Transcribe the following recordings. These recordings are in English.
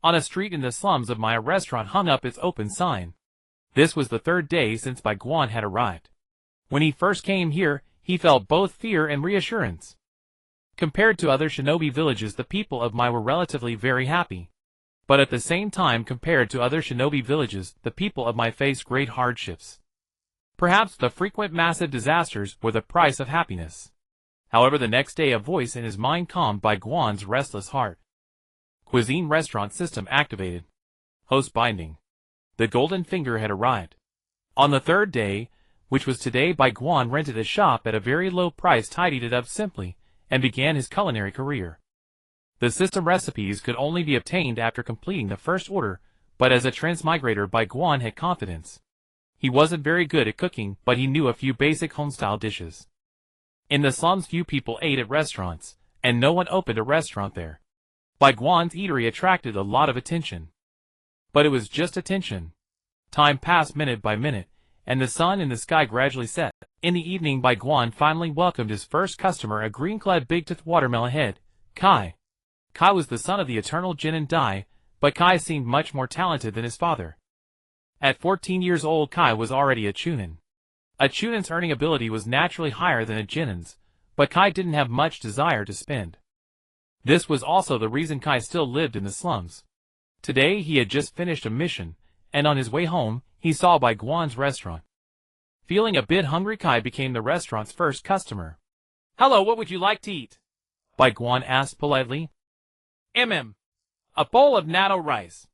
On a street in the slums of my restaurant hung up its open sign. This was the third day since Bai Guan had arrived. When he first came here, he felt both fear and reassurance. Compared to other shinobi villages, the people of Mai were relatively very happy. But at the same time, compared to other shinobi villages, the people of Mai faced great hardships. Perhaps the frequent massive disasters were the price of happiness. However, the next day a voice in his mind calmed Bai Guan's restless heart. Cuisine restaurant system activated. Host binding. The golden finger had arrived. On the third day, which was today, Bai Guan rented a shop at a very low price, tidied it up simply, and began his culinary career. The system recipes could only be obtained after completing the first order, but as a transmigrator, Bai Guan had confidence. He wasn't very good at cooking, but he knew a few basic home-style dishes. In the slums, few people ate at restaurants, and no one opened a restaurant there. Bai Guan's eatery attracted a lot of attention. But it was just attention. Time passed minute by minute, and the sun in the sky gradually set. In the evening, Bai Guan finally welcomed his first customer, a green-clad big-toothed watermelon head, Kai. Kai was the son of the eternal Jin and Dai, but Kai seemed much more talented than his father. At 14 years old, Kai was already a chunin. A chunin's earning ability was naturally higher than a jinin's, but Kai didn't have much desire to spend. This was also the reason Kai still lived in the slums. Today he had just finished a mission, and on his way home, he saw Bai Guan's restaurant. Feeling a bit hungry, Kai became the restaurant's first customer. "Hello, what would you like to eat?" Bai Guan asked politely. A bowl of natto rice,"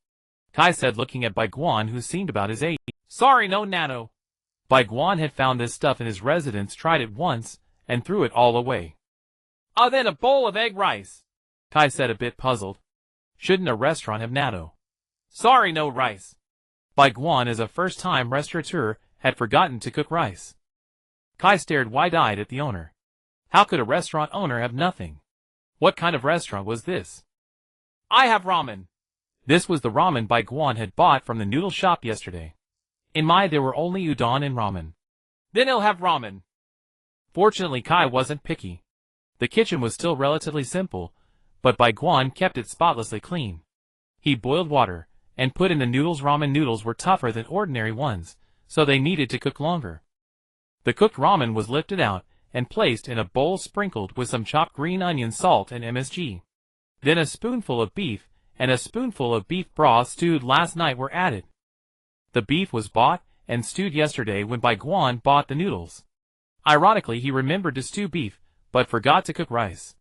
Kai said, looking at Bai Guan, who seemed about his age. "Sorry, no natto." Bai Guan had found this stuff in his residence, tried it once, and threw it all away. Then a bowl of egg rice," Kai said, a bit puzzled. "Shouldn't a restaurant have natto?" "Sorry, no rice." Bai Guan, as a first-time restaurateur, had forgotten to cook rice. Kai stared wide-eyed at the owner. How could a restaurant owner have nothing? What kind of restaurant was this? "I have ramen." This was the ramen Bai Guan had bought from the noodle shop yesterday. In Mai there were only udon and ramen. "Then he'll have ramen." Fortunately, Kai wasn't picky. The kitchen was still relatively simple, but Bai Guan kept it spotlessly clean. He boiled water, and put in the noodles. Ramen noodles were tougher than ordinary ones, so they needed to cook longer. The cooked ramen was lifted out, and placed in a bowl sprinkled with some chopped green onion, salt, and MSG. Then a spoonful of beef, and a spoonful of beef broth stewed last night were added. The beef was bought and stewed yesterday when Bai Guan bought the noodles. Ironically, he remembered to stew beef, but forgot to cook rice.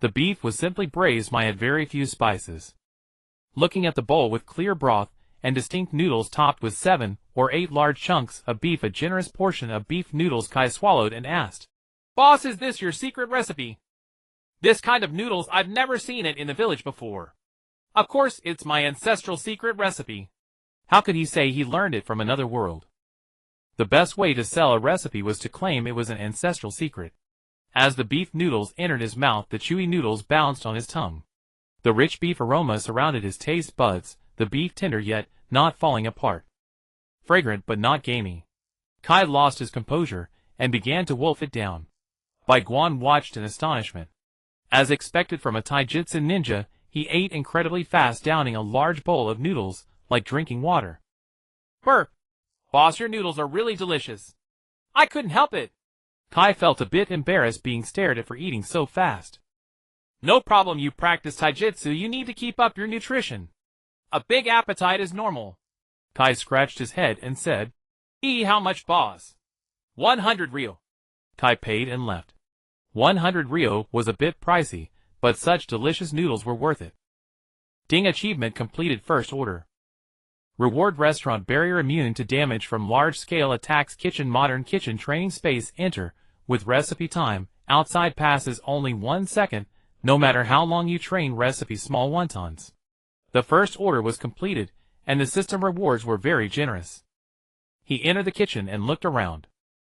The beef was simply braised. Mai had very few spices. Looking at the bowl with clear broth and distinct noodles topped with 7 or 8 large chunks of beef, a generous portion of beef noodles, Kai swallowed and asked, "Boss, is this your secret recipe? This kind of noodles, I've never seen it in the village before." "Of course, it's my ancestral secret recipe." How could he say he learned it from another world? The best way to sell a recipe was to claim it was an ancestral secret. As the beef noodles entered his mouth, the chewy noodles bounced on his tongue. The rich beef aroma surrounded his taste buds, the beef tender yet not falling apart. Fragrant but not gamey. Kai lost his composure and began to wolf it down. Bai Guan watched in astonishment. As expected from a taijutsu ninja, he ate incredibly fast, downing a large bowl of noodles like drinking water. "Burp! Boss, your noodles are really delicious." "I couldn't help it." Kai felt a bit embarrassed being stared at for eating so fast. "No problem, you practice taijutsu, you need to keep up your nutrition. A big appetite is normal." Kai scratched his head and said, "How much, boss?" 100 ryo. Kai paid and left. 100 ryo was a bit pricey, but such delicious noodles were worth it. Ding, achievement completed, first order. Reward, restaurant barrier immune to damage from large-scale attacks, kitchen modern kitchen training space, enter, with recipe time, outside passes only 1 second, no matter how long you train recipe, small wontons. The first order was completed, and the system rewards were very generous. He entered the kitchen and looked around.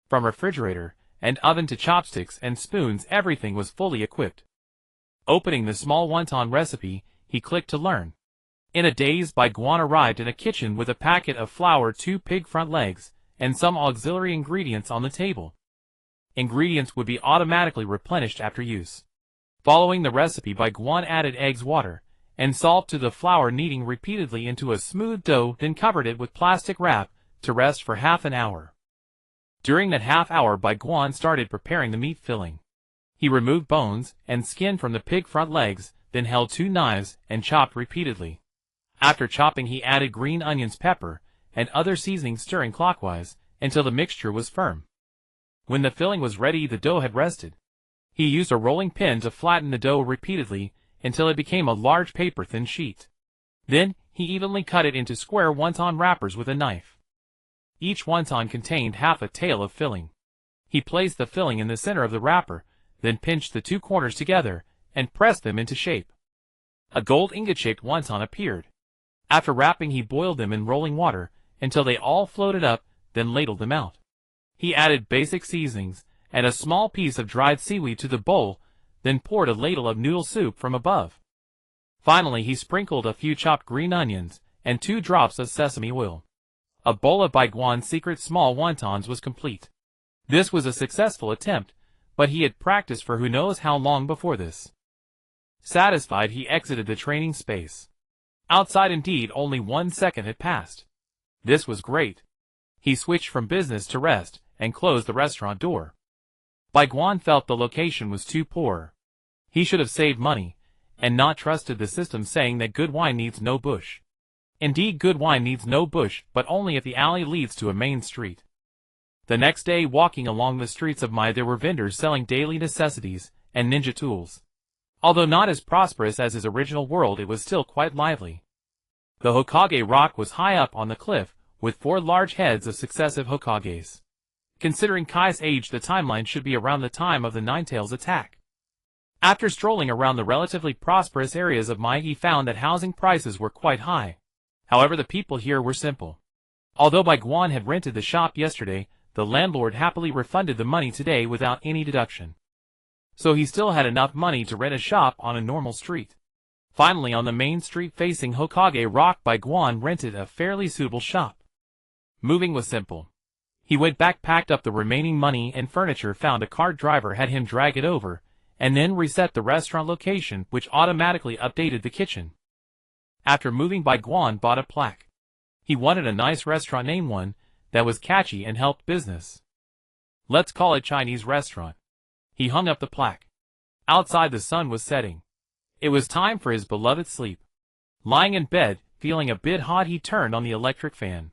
From refrigerator and oven to chopsticks and spoons, everything was fully equipped. Opening the small wonton recipe, he clicked to learn. In a daze, Bai Guan arrived in a kitchen with a packet of flour, 2 pig front legs, and some auxiliary ingredients on the table. Ingredients would be automatically replenished after use. Following the recipe, Bai Guan added eggs, water, and salt to the flour, kneading repeatedly into a smooth dough, then covered it with plastic wrap to rest for half an hour. During that half hour, Bai Guan started preparing the meat filling. He removed bones and skin from the pig front legs, then held 2 knives and chopped repeatedly. After chopping, he added green onions, pepper, and other seasonings, stirring clockwise until the mixture was firm. When the filling was ready, the dough had rested. He used a rolling pin to flatten the dough repeatedly until it became a large paper-thin sheet. Then, he evenly cut it into square wonton wrappers with a knife. Each wonton contained half a tael of filling. He placed the filling in the center of the wrapper, then pinched the 2 corners together and pressed them into shape. A gold ingot-shaped wonton appeared. After wrapping, he boiled them in rolling water until they all floated up, then ladled them out. He added basic seasonings and a small piece of dried seaweed to the bowl, then poured a ladle of noodle soup from above. Finally, he sprinkled a few chopped green onions and 2 drops of sesame oil. A bowl of Bai Guan's secret small wontons was complete. This was a successful attempt, but he had practiced for who knows how long before this. Satisfied, he exited the training space. Outside, indeed, only 1 second had passed. This was great. He switched from business to rest and closed the restaurant door. Bai Guan felt the location was too poor. He should have saved money and not trusted the system saying that good wine needs no bush. Indeed, good wine needs no bush, but only if the alley leads to a main street. The next day, walking along the streets of Mai, there were vendors selling daily necessities and ninja tools. Although not as prosperous as his original world, it was still quite lively. The Hokage rock was high up on the cliff, with 4 large heads of successive Hokages. Considering Kai's age, the timeline should be around the time of the Ninetales attack. After strolling around the relatively prosperous areas of Mai, he found that housing prices were quite high. However, the people here were simple. Although Bai Guan had rented the shop yesterday, the landlord happily refunded the money today without any deduction. So he still had enough money to rent a shop on a normal street. Finally, on the main street facing Hokage Rock, Bai Guan rented a fairly suitable shop. Moving was simple. He went back, packed up the remaining money and furniture, found a cart driver, had him drag it over, and then reset the restaurant location, which automatically updated the kitchen. After moving, Bai Guan bought a plaque. He wanted a nice restaurant name, one that was catchy and helped business. Let's call it Chinese restaurant. He hung up the plaque. Outside, the sun was setting. It was time for his beloved sleep. Lying in bed, feeling a bit hot, he turned on the electric fan.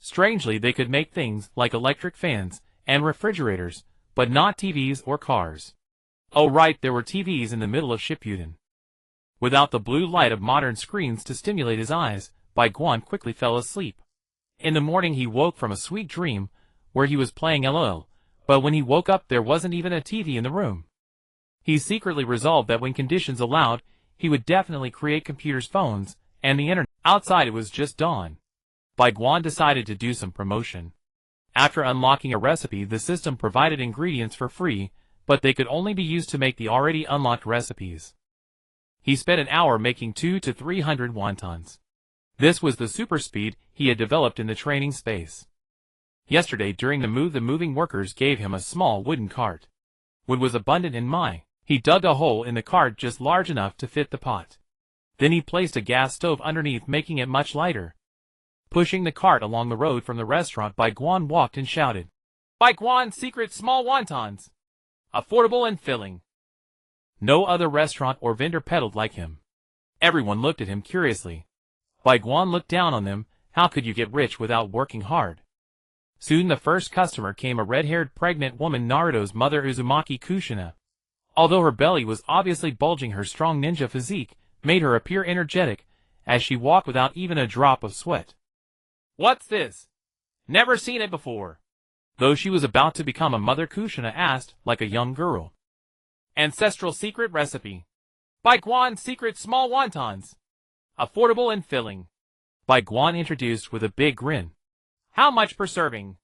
Strangely, they could make things like electric fans and refrigerators, but not TVs or cars. Oh right, there were TVs in the middle of Shippuden. Without the blue light of modern screens to stimulate his eyes, Bai Guan quickly fell asleep. In the morning, he woke from a sweet dream where he was playing LOL, but when he woke up, there wasn't even a TV in the room. He secretly resolved that when conditions allowed, he would definitely create computers, phones, and the internet. Outside, it was just dawn. Bai Guan decided to do some promotion. After unlocking a recipe, the system provided ingredients for free, but they could only be used to make the already unlocked recipes. He spent an hour making 200 to 300 wontons. This was the super speed he had developed in the training space. Yesterday, during the move, the moving workers gave him a small wooden cart. Wood was abundant in Mai. He dug a hole in the cart just large enough to fit the pot. Then he placed a gas stove underneath, making it much lighter. Pushing the cart along the road from the restaurant, Bai Guan walked and shouted, "Bai Guan's secret small wontons! Affordable and filling!" No other restaurant or vendor peddled like him. Everyone looked at him curiously. Bai Guan looked down on them. How could you get rich without working hard? Soon the first customer came, a red-haired pregnant woman, Naruto's mother, Uzumaki Kushina. Although her belly was obviously bulging, her strong ninja physique made her appear energetic as she walked without even a drop of sweat. "What's this? Never seen it before." Though she was about to become a mother, Kushina asked like a young girl. "Ancestral secret recipe. Bai Guan's secret small wontons. Affordable and filling." Bai Guan introduced with a big grin. "How much per serving?"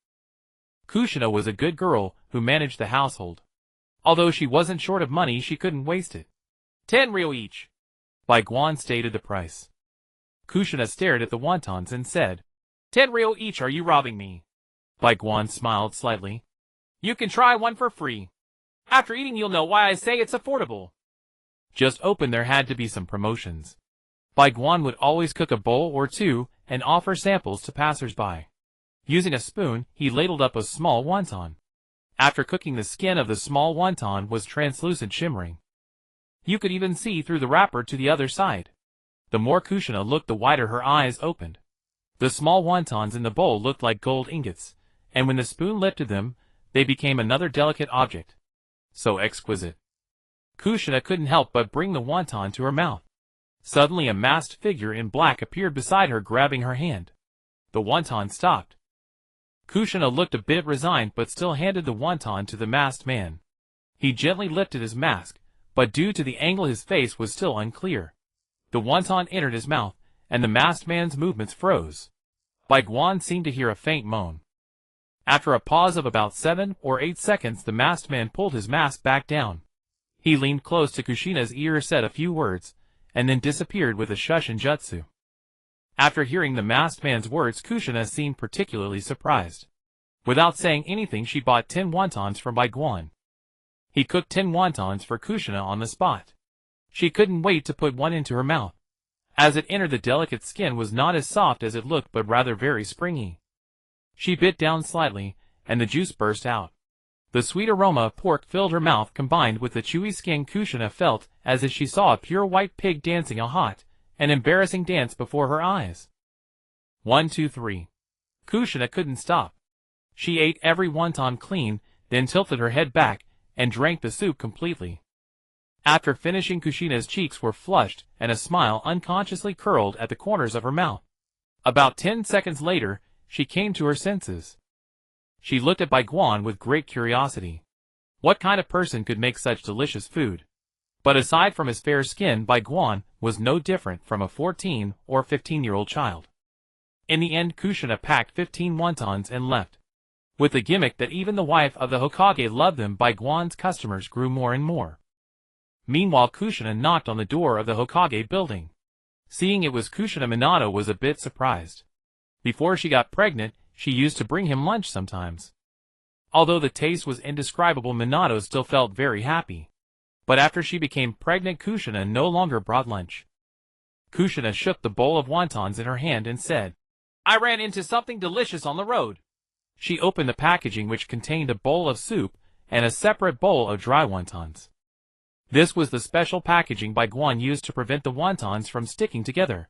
Kushina was a good girl who managed the household. Although she wasn't short of money, she couldn't waste it. 10 real each. Bai Guan stated the price. Kushina stared at the wontons and said, 10 real each, are you robbing me? Bai Guan smiled slightly. You can try one for free. After eating you'll know why I say it's affordable. Just open, there had to be some promotions. Bai Guan would always cook a bowl or two and offer samples to passers-by. Using a spoon, he ladled up a small wonton. After cooking, the skin of the small wonton was translucent shimmering. You could even see through the wrapper to the other side. The more Kushina looked, the wider her eyes opened. The small wontons in the bowl looked like gold ingots, and when the spoon lifted them, they became another delicate object. So exquisite. Kushina couldn't help but bring the wonton to her mouth. Suddenly a masked figure in black appeared beside her, grabbing her hand. The wonton stopped. Kushina looked a bit resigned but still handed the wonton to the masked man. He gently lifted his mask, but due to the angle his face was still unclear. The wonton entered his mouth, and the masked man's movements froze. Bai Guan seemed to hear a faint moan. After a pause of about 7 or 8 seconds, the masked man pulled his mask back down. He leaned close to Kushina's ear, said a few words, and then disappeared with a shushin-jutsu. After hearing the masked man's words, Kushina seemed particularly surprised. Without saying anything, she bought 10 wontons from Bai Guan. He cooked 10 wontons for Kushina on the spot. She couldn't wait to put one into her mouth. As it entered, the delicate skin was not as soft as it looked, but rather very springy. She bit down slightly, and the juice burst out. The sweet aroma of pork filled her mouth, combined with the chewy skin. Kushina felt as if she saw a pure white pig dancing a hot and embarrassing dance before her eyes. 1, 2, 3. Kushina couldn't stop. She ate every wonton clean, then tilted her head back and drank the soup completely. After finishing, Kushina's cheeks were flushed and a smile unconsciously curled at the corners of her mouth. About 10 seconds later, she came to her senses. She looked at Bai Guan with great curiosity. What kind of person could make such delicious food? But aside from his fair skin, Bai Guan was no different from a 14 or 15-year-old child. In the end, Kushina packed 15 wontons and left. With the gimmick that even the wife of the Hokage loved them, Bai Guan's customers grew more and more. Meanwhile, Kushina knocked on the door of the Hokage building. Seeing it was Kushina, Minato was a bit surprised. Before she got pregnant, she used to bring him lunch sometimes. Although the taste was indescribable, Minato still felt very happy. But after she became pregnant, Kushina no longer brought lunch. Kushina shook the bowl of wontons in her hand and said, "I ran into something delicious on the road." She opened the packaging, which contained a bowl of soup and a separate bowl of dry wontons. This was the special packaging Bai Guan used to prevent the wontons from sticking together.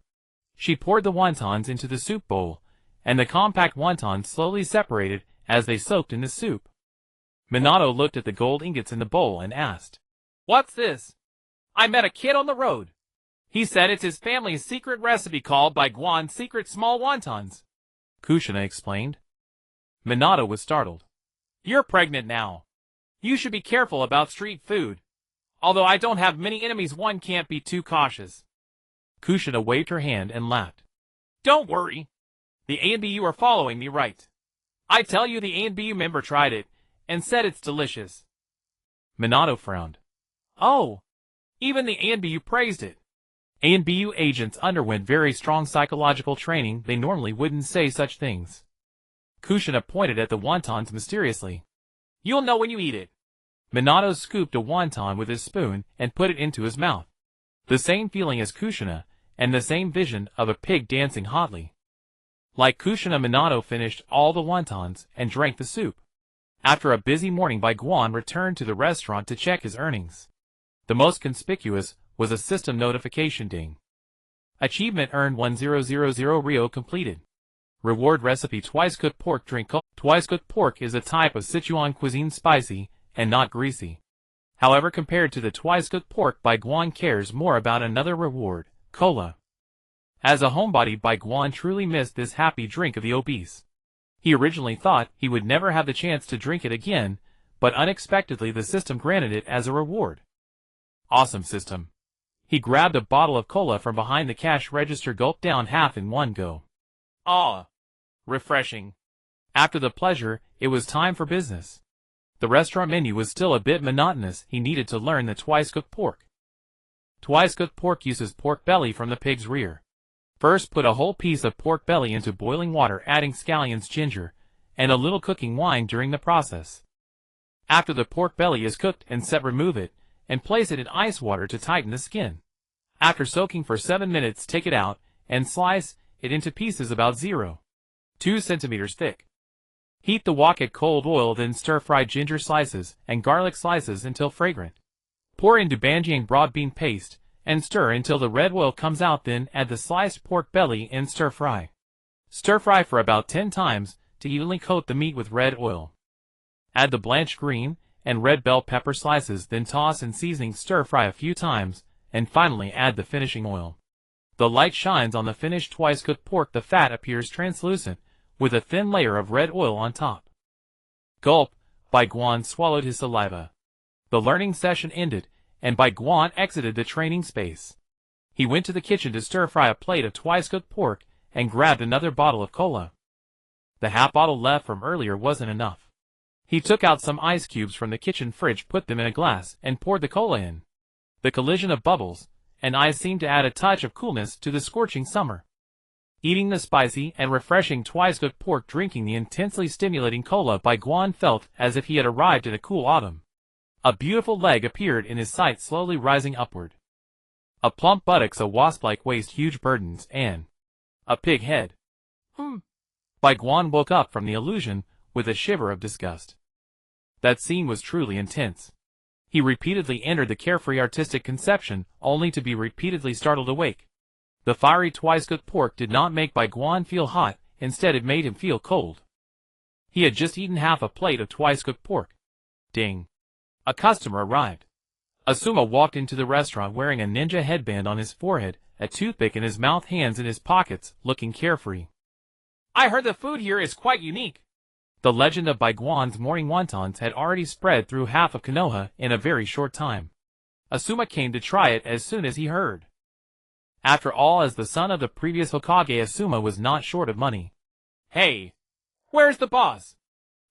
She poured the wontons into the soup bowl, and the compact wontons slowly separated as they soaked in the soup. Minato looked at the gold ingots in the bowl and asked, "What's this?" "I met a kid on the road. He said it's his family's secret recipe called Bai Guan's secret small wontons," Kushina explained. Minato was startled. "You're pregnant now. You should be careful about street food. Although I don't have many enemies, one can't be too cautious." Kushina waved her hand and laughed. "Don't worry. The A&BU are following me right. I tell you, the A&BU member tried it and said it's delicious." Minato frowned. "Oh, even the A&BU praised it." A&BU agents underwent very strong psychological training. They normally wouldn't say such things. Kushina pointed at the wontons mysteriously. "You'll know when you eat it." Minato scooped a wonton with his spoon and put it into his mouth. The same feeling as Kushina, and the same vision of a pig dancing hotly. Like Kushina, Minato finished all the wontons and drank the soup. After a busy morning, Bai Guan returned to the restaurant to check his earnings. The most conspicuous was a system notification ding. Achievement earned 1000 Rio completed. Reward recipe: twice-cooked pork drink. Twice-cooked pork is a type of Sichuan cuisine, spicy and not greasy. However, compared to the twice-cooked pork, Bai Guan cares more about another reward, cola. As a homebody, Bai Guan truly missed this happy drink of the obese. He originally thought he would never have the chance to drink it again, but unexpectedly the system granted it as a reward. Awesome system. He grabbed a bottle of cola from behind the cash register, gulped down half in one go. Ah, refreshing. After the pleasure, it was time for business. The restaurant menu was still a bit monotonous. He needed to learn the twice-cooked pork. Twice-cooked pork uses pork belly from the pig's rear. First, put a whole piece of pork belly into boiling water, adding scallions, ginger, and a little cooking wine during the process. After the pork belly is cooked and set, remove it and place it in ice water to tighten the skin. After soaking for 7 minutes, take it out and slice it into pieces about 0.2 centimeters thick. Heat the wok at cold oil, then stir-fry ginger slices and garlic slices until fragrant. Pour into Banjiang broad bean paste and stir until the red oil comes out, then add the sliced pork belly and stir-fry. Stir-fry for about 10 times to evenly coat the meat with red oil. Add the blanched green and red bell pepper slices, then toss in seasoning, stir-fry a few times, and finally add the finishing oil. The light shines on the finished twice-cooked pork. The fat appears translucent, with a thin layer of red oil on top. Gulp. Bai Guan swallowed his saliva. The learning session ended, and Bai Guan exited the training space. He went to the kitchen to stir-fry a plate of twice-cooked pork and grabbed another bottle of cola. The half bottle left from earlier wasn't enough. He took out some ice cubes from the kitchen fridge, put them in a glass, and poured the cola in. The collision of bubbles and ice seemed to add a touch of coolness to the scorching summer. Eating the spicy and refreshing twice-cooked pork, drinking the intensely stimulating cola, Bai Guan felt as if he had arrived in a cool autumn. A beautiful leg appeared in his sight, slowly rising upward. A plump buttocks, a wasp-like waist, huge burdens, and a pig head. Bai Guan woke up from the illusion with a shiver of disgust. That scene was truly intense. He repeatedly entered the carefree artistic conception, only to be repeatedly startled awake. The fiery twice-cooked pork did not make Bai Guan feel hot, instead it made him feel cold. He had just eaten half a plate of twice-cooked pork. Ding! A customer arrived. Asuma walked into the restaurant wearing a ninja headband on his forehead, a toothpick in his mouth, hands in his pockets, looking carefree. I heard the food here is quite unique. The legend of Bai Guan's morning wontons had already spread through half of Konoha in a very short time. Asuma came to try it as soon as he heard. After all, as the son of the previous Hokage, Asuma was not short of money. Hey! Where's the boss?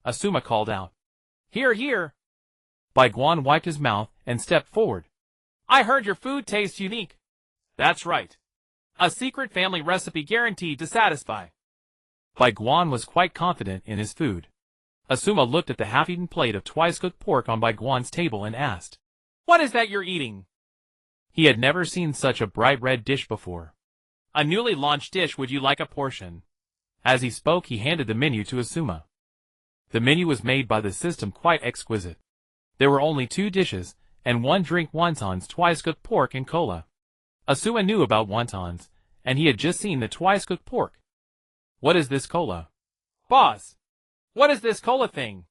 Asuma called out. Here, here! Bai Guan wiped his mouth and stepped forward. I heard your food tastes unique. That's right. A secret family recipe guaranteed to satisfy. Bai Guan was quite confident in his food. Asuma looked at the half-eaten plate of twice-cooked pork on Bai Guan's table and asked, What is that you're eating? He had never seen such a bright red dish before. A newly launched dish, would you like a portion? As he spoke, he handed the menu to Asuma. The menu was made by the system quite exquisite. There were only 2 dishes, and 1 drink: wontons, twice-cooked pork, and cola. Asuma knew about wontons, and he had just seen the twice-cooked pork. What is this cola? Boss! What is this cola thing?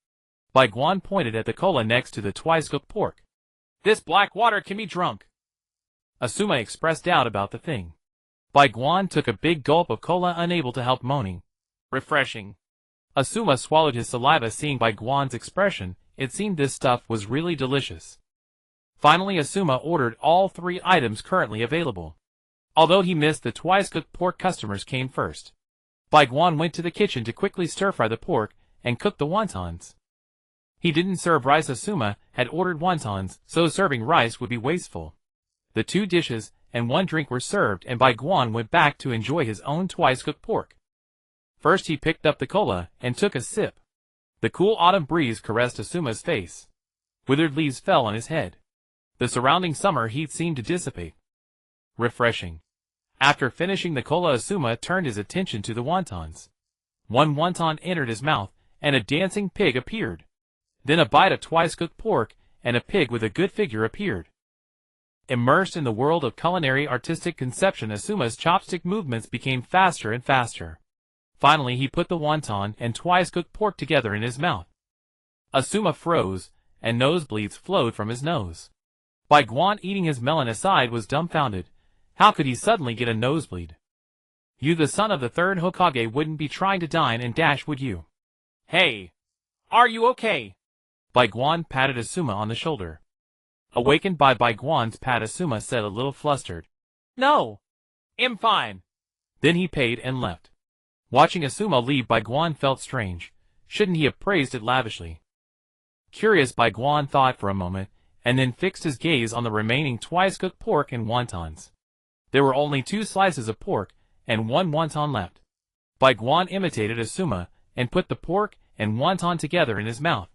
Bai Guan pointed at the cola next to the twice-cooked pork. This black water can be drunk. Asuma expressed doubt about the thing. Bai Guan took a big gulp of cola, unable to help moaning. Refreshing. Asuma swallowed his saliva, seeing Bai Guan's expression. It seemed this stuff was really delicious. Finally, Asuma ordered all 3 items currently available. Although he missed the twice-cooked pork, customers came first. Bai Guan went to the kitchen to quickly stir-fry the pork and cook the wontons. He didn't serve rice. Asuma had ordered wontons, so serving rice would be wasteful. The 2 dishes and 1 drink were served, and Bai Guan went back to enjoy his own twice-cooked pork. First, he picked up the cola and took a sip. The cool autumn breeze caressed Asuma's face. Withered leaves fell on his head. The surrounding summer heat seemed to dissipate. Refreshing. After finishing the cola, Asuma turned his attention to the wontons. 1 wonton entered his mouth, and a dancing pig appeared. Then a bite of twice-cooked pork, and a pig with a good figure appeared. Immersed in the world of culinary artistic conception, Asuma's chopstick movements became faster and faster. Finally, he put the wonton and twice-cooked pork together in his mouth. Asuma froze, and nosebleeds flowed from his nose. Bai Guan, eating his melon aside, was dumbfounded. How could he suddenly get a nosebleed? You, the son of the 3rd Hokage, wouldn't be trying to dine and dash, would you? Hey! Are you okay? Bai Guan patted Asuma on the shoulder. Awakened by Bai Guan's pat, Asuma said, a little flustered, No! I'm fine. Then he paid and left. Watching Asuma leave, Bai Guan felt strange. Shouldn't he have praised it lavishly? Curious, Bai Guan thought for a moment, and then fixed his gaze on the remaining twice-cooked pork and wontons. There were only 2 slices of pork and 1 wonton left. Bai Guan imitated Asuma and put the pork and wonton together in his mouth.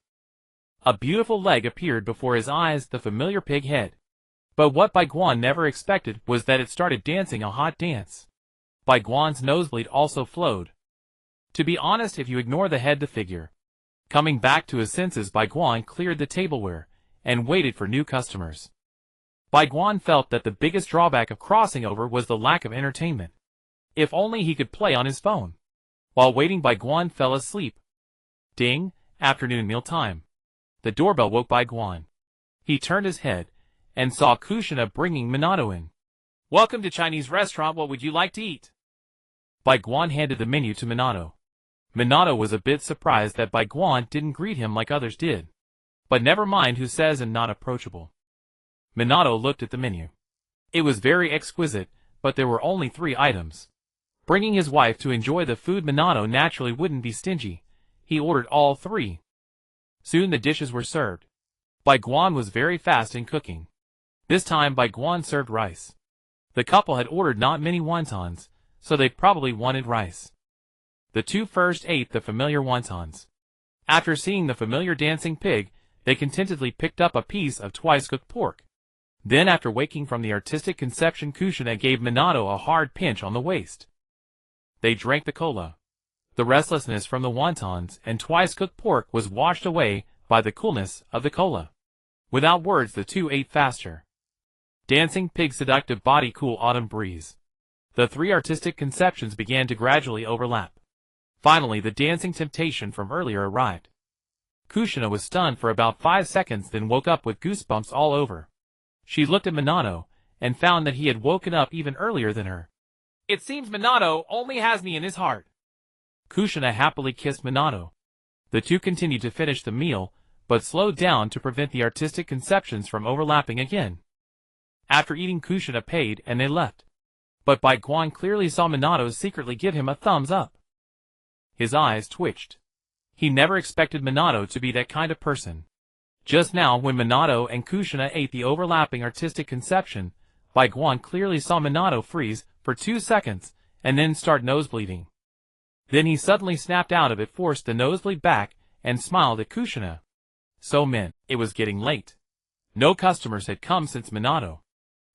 A beautiful leg appeared before his eyes, the familiar pig head. But what Bai Guan never expected was that it started dancing a hot dance. Bai Guan's nosebleed also flowed. To be honest, if you ignore the head, the figure. Coming back to his senses, Bai Guan cleared the tableware and waited for new customers. Bai Guan felt that the biggest drawback of crossing over was the lack of entertainment. If only he could play on his phone. While waiting, Bai Guan fell asleep. Ding, afternoon meal time. The doorbell woke Bai Guan. He turned his head and saw Kushina bringing Minato in. "Welcome to Chinese restaurant, what would you like to eat?" Bai Guan handed the menu to Minato. Minato was a bit surprised that Bai Guan didn't greet him like others did. But never mind who says and not approachable. Minato looked at the menu. It was very exquisite, but there were only 3 items. Bringing his wife to enjoy the food, Minato naturally wouldn't be stingy. He ordered all 3. Soon the dishes were served. Bai Guan was very fast in cooking. This time Bai Guan served rice. The couple had ordered not many wontons, so they probably wanted rice. The 2 first ate the familiar wontons. After seeing the familiar dancing pig, they contentedly picked up a piece of twice-cooked pork. Then, after waking from the artistic conception, Kushina gave Minato a hard pinch on the waist. They drank the cola. The restlessness from the wontons and twice-cooked pork was washed away by the coolness of the cola. Without words, the 2 ate faster. Dancing pig, seductive body, cool autumn breeze. The 3 artistic conceptions began to gradually overlap. Finally, the dancing temptation from earlier arrived. Kushina was stunned for about 5 seconds, then woke up with goosebumps all over. She looked at Minato and found that he had woken up even earlier than her. "It seems Minato only has me in his heart." Kushina happily kissed Minato. The 2 continued to finish the meal, but slowed down to prevent the artistic conceptions from overlapping again. After eating, Kushina paid and they left. But Bai Guan clearly saw Minato secretly give him a thumbs up. His eyes twitched. He never expected Minato to be that kind of person. Just now, when Minato and Kushina ate the overlapping artistic conception, Bai Guan clearly saw Minato freeze for 2 seconds and then start nosebleeding. Then he suddenly snapped out of it, forced the nosebleed back, and smiled at Kushina. So meant it was getting late. No customers had come since Minato.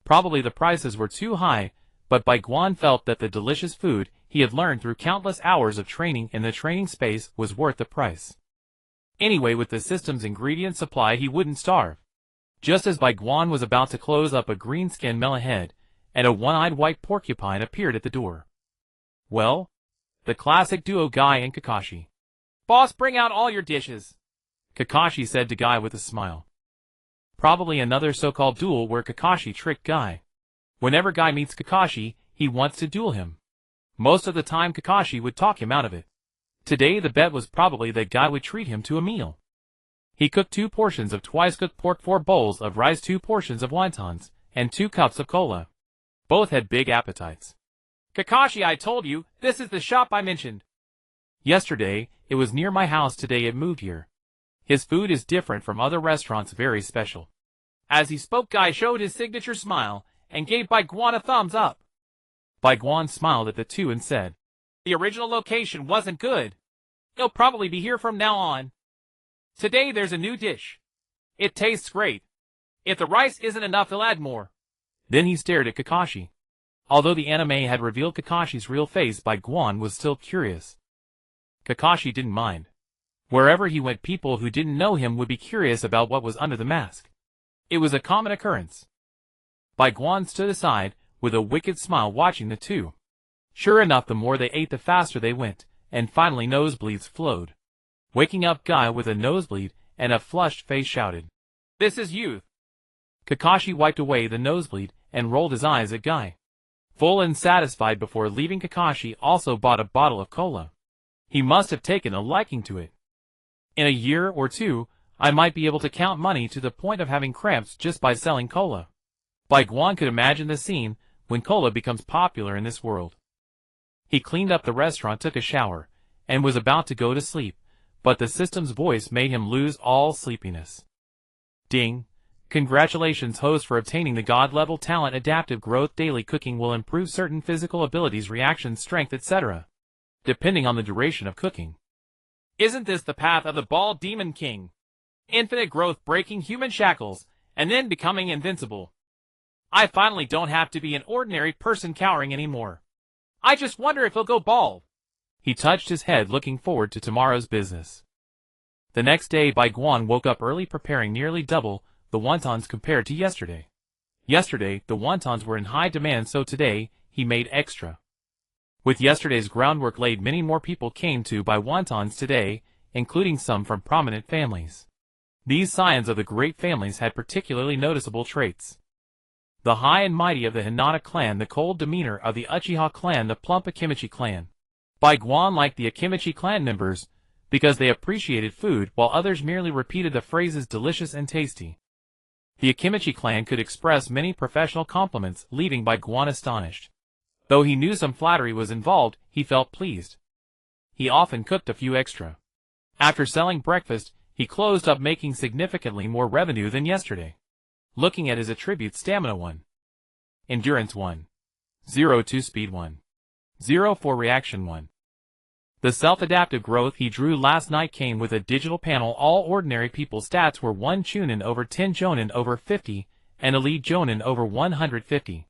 Probably the prices were too high, but Bai Guan felt that the delicious food he had learned through countless hours of training in the training space was worth the price. Anyway, with the system's ingredient supply, he wouldn't starve. Just as Bai Guan was about to close up, a green-skinned male head and a one-eyed white porcupine appeared at the door. Well, the classic duo, Guy and Kakashi. "Boss, bring out all your dishes," Kakashi said to Guy with a smile. Probably another so-called duel where Kakashi tricked Guy. Whenever Guy meets Kakashi, he wants to duel him. Most of the time Kakashi would talk him out of it. Today the bet was probably that Guy would treat him to a meal. He cooked 2 portions of twice-cooked pork, 4 bowls of rice, 2 portions of wontons, and 2 cups of cola. Both had big appetites. "Kakashi, I told you, this is the shop I mentioned. Yesterday, it was near my house, today it moved here. His food is different from other restaurants, very special." As he spoke, Guy showed his signature smile and gave Bai Guan a thumbs up. Bai Guan smiled at the 2 and said, "The original location wasn't good. He'll probably be here from now on. Today there's a new dish. It tastes great. If the rice isn't enough, he'll add more." Then he stared at Kakashi. Although the anime had revealed Kakashi's real face, Bai Guan was still curious. Kakashi didn't mind. Wherever he went, people who didn't know him would be curious about what was under the mask. It was a common occurrence. Bai Guan stood aside, with a wicked smile, watching the 2. Sure enough, the more they ate, the faster they went, and finally nosebleeds flowed. Waking up, Guy with a nosebleed and a flushed face shouted, "This is youth." Kakashi wiped away the nosebleed and rolled his eyes at Guy. Full and satisfied, before leaving, Kakashi also bought a bottle of cola. He must have taken a liking to it. In a year or 2, I might be able to count money to the point of having cramps just by selling cola. Bai Guan could imagine the scene when cola becomes popular in this world. He cleaned up the restaurant, took a shower, and was about to go to sleep, but the system's voice made him lose all sleepiness. Ding! Congratulations, host, for obtaining the God-level talent Adaptive Growth. Daily cooking will improve certain physical abilities, reaction strength, etc., depending on the duration of cooking. Isn't this the path of the Bald Demon King? Infinite growth, breaking human shackles, and then becoming invincible. I finally don't have to be an ordinary person cowering anymore. I just wonder if he'll go bald. He touched his head, looking forward to tomorrow's business. The next day, Bai Guan woke up early, preparing nearly double the wontons compared to yesterday. Yesterday, the wontons were in high demand, so today, he made extra. With yesterday's groundwork laid, many more people came to buy wontons today, including some from prominent families. These scions of the great families had particularly noticeable traits. The high and mighty of the Hinata clan, the cold demeanor of the Uchiha clan, the plump Akimichi clan. Bai Guan liked the Akimichi clan members because they appreciated food, while others merely repeated the phrases delicious and tasty. The Akimichi clan could express many professional compliments, leaving Bai Guan astonished. Though he knew some flattery was involved, he felt pleased. He often cooked a few extra. After selling breakfast, he closed up, making significantly more revenue than yesterday. Looking at his attributes: stamina 1, endurance 1, 0-2 speed 1, 0-4 reaction 1. The self-adaptive growth he drew last night came with a digital panel. All ordinary people stats were 1 Chunin over 10, Jonin over 50, and Elite Jonin over 150.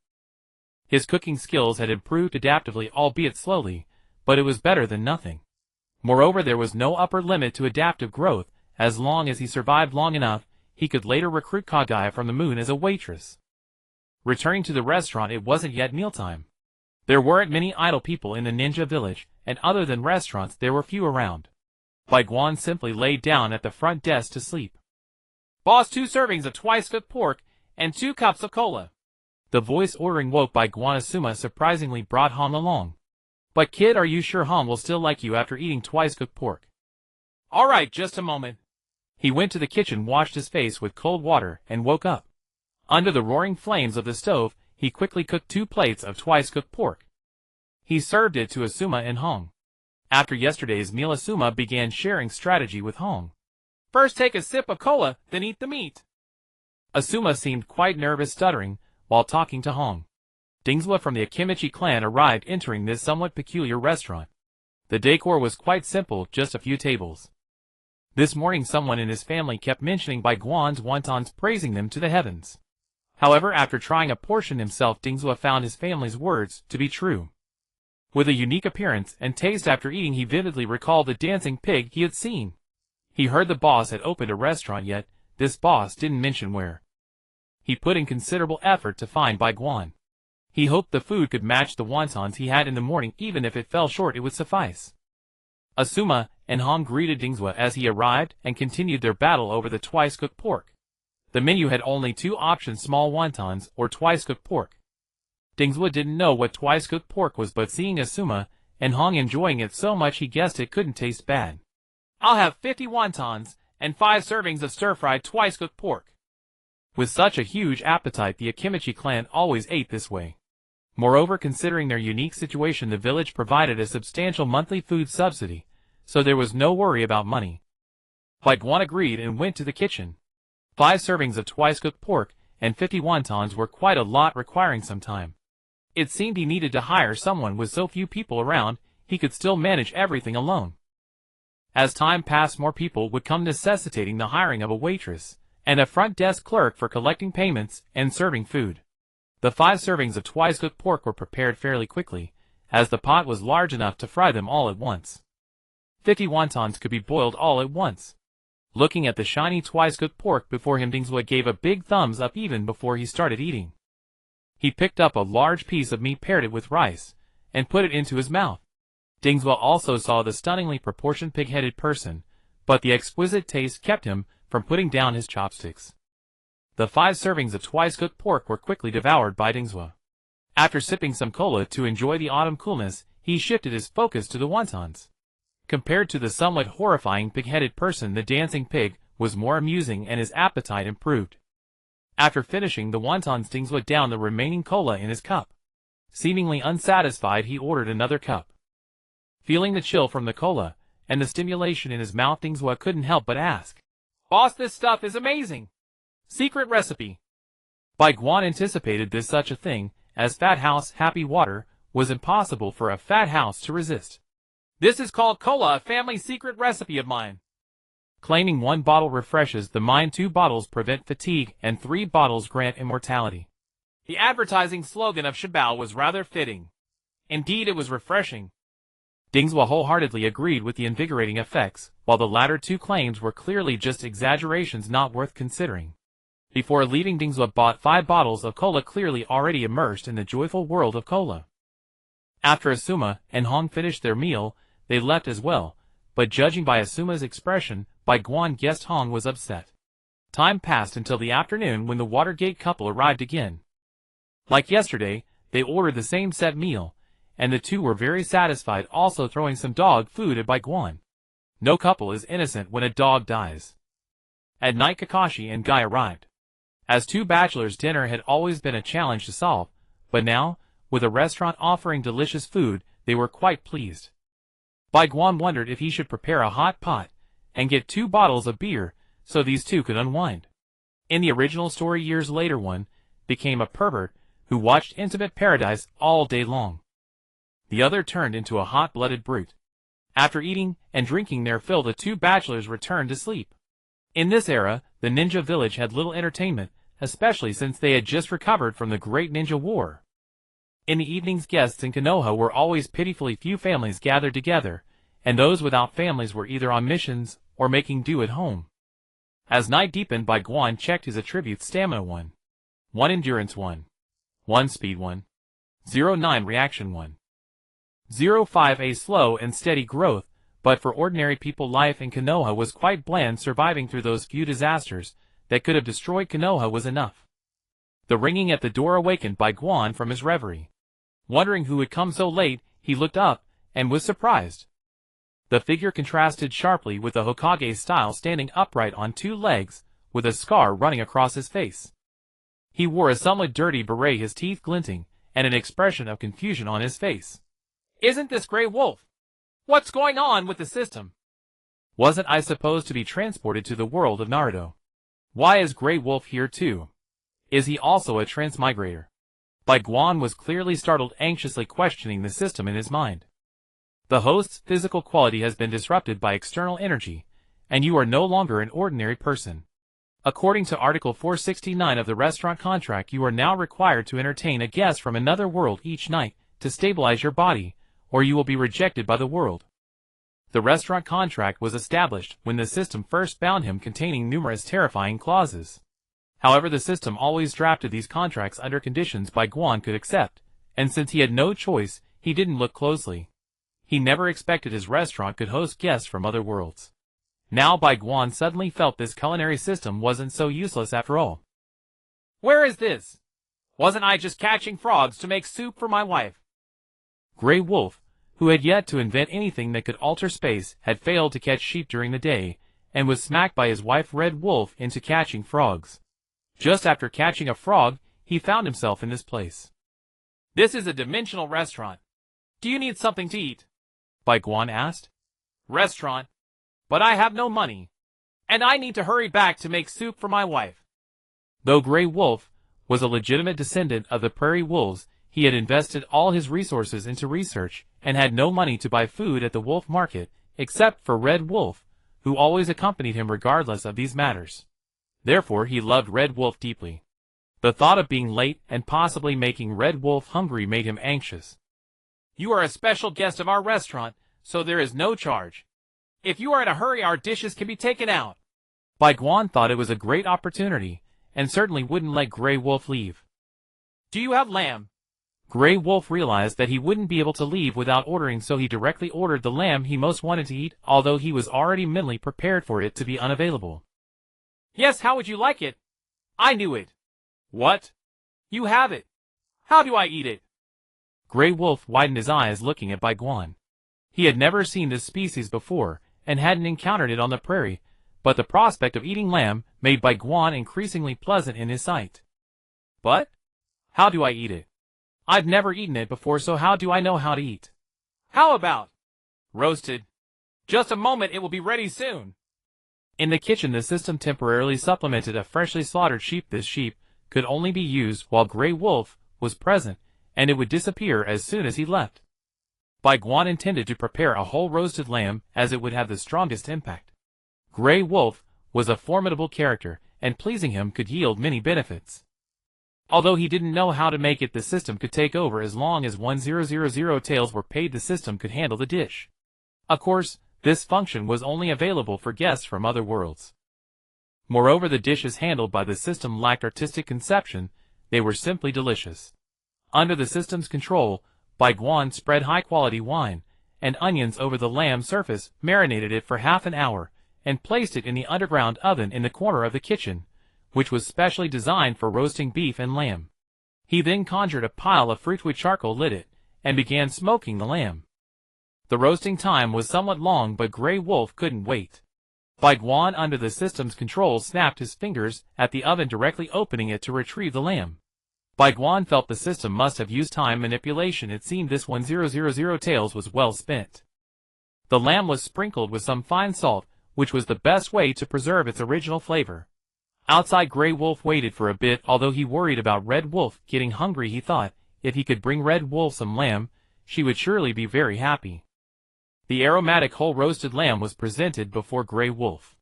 His cooking skills had improved adaptively, albeit slowly, but it was better than nothing. Moreover, there was no upper limit to adaptive growth. As long as he survived long enough, he could later recruit Kagaya from the moon as a waitress. Returning to the restaurant, it wasn't yet mealtime. There weren't many idle people in the ninja village, and other than restaurants, there were few around. Bai Guan simply laid down at the front desk to sleep. "Boss, 2 servings of twice-cooked pork, and 2 cups of cola." The voice ordering woke Bai Guan. Asuma surprisingly brought Hong along. "But kid, are you sure Hong will still like you after eating twice-cooked pork?" "Alright, just a moment." He went to the kitchen, washed his face with cold water, and woke up. Under the roaring flames of the stove, he quickly cooked 2 plates of twice-cooked pork. He served it to Asuma and Hong. After yesterday's meal, Asuma began sharing strategy with Hong. "First take a sip of cola, then eat the meat." Asuma seemed quite nervous, stuttering, while talking to Hong. Dingsua from the Akimichi clan arrived, entering this somewhat peculiar restaurant. The decor was quite simple, just a few tables. This morning someone in his family kept mentioning Bai Guan's wontons, praising them to the heavens. However, after trying a portion himself, Dingsua found his family's words to be true. With a unique appearance and taste, after eating he vividly recalled the dancing pig he had seen. He heard the boss had opened a restaurant, yet this boss didn't mention where. He put in considerable effort to find Bai Guan. He hoped the food could match the wontons he had in the morning. Even if it fell short, it would suffice. Asuma and Hong greeted Dingsua as he arrived and continued their battle over the twice-cooked pork. The menu had only 2 options: small wontons or twice-cooked pork. Dingsua didn't know what twice-cooked pork was, but seeing Asuma and Hong enjoying it so much, he guessed it couldn't taste bad. "I'll have 50 wontons and 5 servings of stir-fried twice-cooked pork." With such a huge appetite, the Akimichi clan always ate this way. Moreover, considering their unique situation, the village provided a substantial monthly food subsidy, so there was no worry about money. Bai Guan agreed and went to the kitchen. 5 servings of twice-cooked pork and 50 wontons were quite a lot, requiring some time. It seemed he needed to hire someone. With so few people around, he could still manage everything alone. As time passed, more people would come, necessitating the hiring of a waitress and a front desk clerk for collecting payments and serving food. The 5 servings of twice-cooked pork were prepared fairly quickly, as the pot was large enough to fry them all at once. 50 wontons could be boiled all at once. Looking at the shiny twice-cooked pork before him, Dingsua gave a big thumbs up even before he started eating. He picked up a large piece of meat, paired it with rice, and put it into his mouth. Dingsua also saw the stunningly proportioned pig-headed person, but the exquisite taste kept him from putting down his chopsticks. The 5 servings of twice-cooked pork were quickly devoured by Dingsua. After sipping some cola to enjoy the autumn coolness, he shifted his focus to the wontons. Compared to the somewhat horrifying pig-headed person, the dancing pig was more amusing and his appetite improved. After finishing the wontons, Dingsua downed the remaining cola in his cup. Seemingly unsatisfied, he ordered another cup. Feeling the chill from the cola and the stimulation in his mouth, Dingsua couldn't help but ask, "Boss, this stuff is amazing. Secret recipe." Bai Guan anticipated this. Such a thing as Fat House Happy Water was impossible for a fat house to resist. "This is called cola, a family secret recipe of mine." Claiming 1 bottle refreshes the mind, 2 bottles prevent fatigue, and 3 bottles grant immortality. The advertising slogan of Shabao was rather fitting. Indeed, it was refreshing. Dingswa wholeheartedly agreed with the invigorating effects, while the latter two claims were clearly just exaggerations not worth considering. Before leaving, Dingswa bought 5 bottles of cola, clearly already immersed in the joyful world of cola. After Asuma and Hong finished their meal, they left as well, but judging by Asuma's expression, Bai Guan guessed Hong was upset. Time passed until the afternoon when the Watergate couple arrived again. Like yesterday, they ordered the same set meal, and the two were very satisfied, also throwing some dog food at Bai Guan. No couple is innocent when a dog dies. At night, Kakashi and Guy arrived. As two bachelors, dinner had always been a challenge to solve, but now, with a restaurant offering delicious food, they were quite pleased. Bai Guan wondered if he should prepare a hot pot and get 2 bottles of beer so these two could unwind. In the original story, years later, one became a pervert who watched Intimate Paradise all day long. The other turned into a hot-blooded brute. After eating and drinking their fill, the two bachelors returned to sleep. In this era, the ninja village had little entertainment, especially since they had just recovered from the Great Ninja War. In the evenings, guests in Konoha were always pitifully few families gathered together, and those without families were either on missions or making do at home. As night deepened, Bai Guan checked his attributes: stamina 1, 1 endurance 1, 1 speed 1, 0.9 reaction 1, 0.5 a slow and steady growth, but for ordinary people, life in Konoha was quite bland. Surviving through those few disasters that could have destroyed Konoha was enough. The ringing at the door awakened Bai Guan from his reverie. Wondering who had come so late, he looked up and was surprised. The figure contrasted sharply with the Hokage style, standing upright on 2 legs, with a scar running across his face. He wore a somewhat dirty beret, his teeth glinting, and an expression of confusion on his face. "Isn't this Grey Wolf? What's going on with the system? Wasn't I supposed to be transported to the world of Naruto? Why is Grey Wolf here too? Is he also a transmigrator?" Bai Guan was clearly startled, anxiously questioning the system in his mind. The host's physical quality has been disrupted by external energy, and you are no longer an ordinary person. According to Article 469 of the restaurant contract, you are now required to entertain a guest from another world each night to stabilize your body, or you will be rejected by the world. The restaurant contract was established when the system first bound him, containing numerous terrifying clauses. However, the system always drafted these contracts under conditions Bai Guan could accept, and since he had no choice, he didn't look closely. He never expected his restaurant could host guests from other worlds. Now Bai Guan suddenly felt this culinary system wasn't so useless after all. "Where is this? Wasn't I just catching frogs to make soup for my wife?" Grey Wolf, who had yet to invent anything that could alter space, had failed to catch sheep during the day, and was smacked by his wife Red Wolf into catching frogs. Just after catching a frog, he found himself in this place. "This is a dimensional restaurant. Do you need something to eat?" Bai Guan asked. "Restaurant? But I have no money. And I need to hurry back to make soup for my wife." Though Grey Wolf was a legitimate descendant of the prairie wolves, he had invested all his resources into research, and had no money to buy food at the wolf market, except for Red Wolf, who always accompanied him regardless of these matters. Therefore he loved Red Wolf deeply. The thought of being late and possibly making Red Wolf hungry made him anxious. "You are a special guest of our restaurant, so there is no charge. If you are in a hurry, our dishes can be taken out." Bai Guan thought it was a great opportunity, and certainly wouldn't let Grey Wolf leave. "Do you have lamb?" Grey Wolf realized that he wouldn't be able to leave without ordering, so he directly ordered the lamb he most wanted to eat, although he was already mentally prepared for it to be unavailable. "Yes, how would you like it?" "I knew it." "What? You have it. How do I eat it?" Grey Wolf widened his eyes, looking at Bai Guan. He had never seen this species before, and hadn't encountered it on the prairie, but the prospect of eating lamb made Bai Guan increasingly pleasant in his sight. "But? How do I eat it? I've never eaten it before, so how do I know how to eat?" "How about roasted? Just a moment, it will be ready soon." In the kitchen, the system temporarily supplemented a freshly slaughtered sheep. This sheep could only be used while Grey Wolf was present, and it would disappear as soon as he left. Bai Guan intended to prepare a whole roasted lamb, as it would have the strongest impact. Grey Wolf was a formidable character, and pleasing him could yield many benefits. Although he didn't know how to make it, the system could take over as long as 1000 taels were paid. The system could handle the dish. Of course, this function was only available for guests from other worlds. Moreover, the dishes handled by the system lacked artistic conception, they were simply delicious. Under the system's control, Bai Guan spread high-quality wine and onions over the lamb surface, marinated it for half an hour, and placed it in the underground oven in the corner of the kitchen, which was specially designed for roasting beef and lamb. He then conjured a pile of fruit with charcoal, lit it, and began smoking the lamb. The roasting time was somewhat long, but Grey Wolf couldn't wait. Bai Guan, under the system's control, snapped his fingers at the oven, directly opening it to retrieve the lamb. Bai Guan felt the system must have used time manipulation. It seemed this 1000 taels was well spent. The lamb was sprinkled with some fine salt, which was the best way to preserve its original flavor. Outside, Grey Wolf waited for a bit. Although he worried about Red Wolf getting hungry, he thought, if he could bring Red Wolf some lamb, she would surely be very happy. The aromatic whole roasted lamb was presented before Grey Wolf.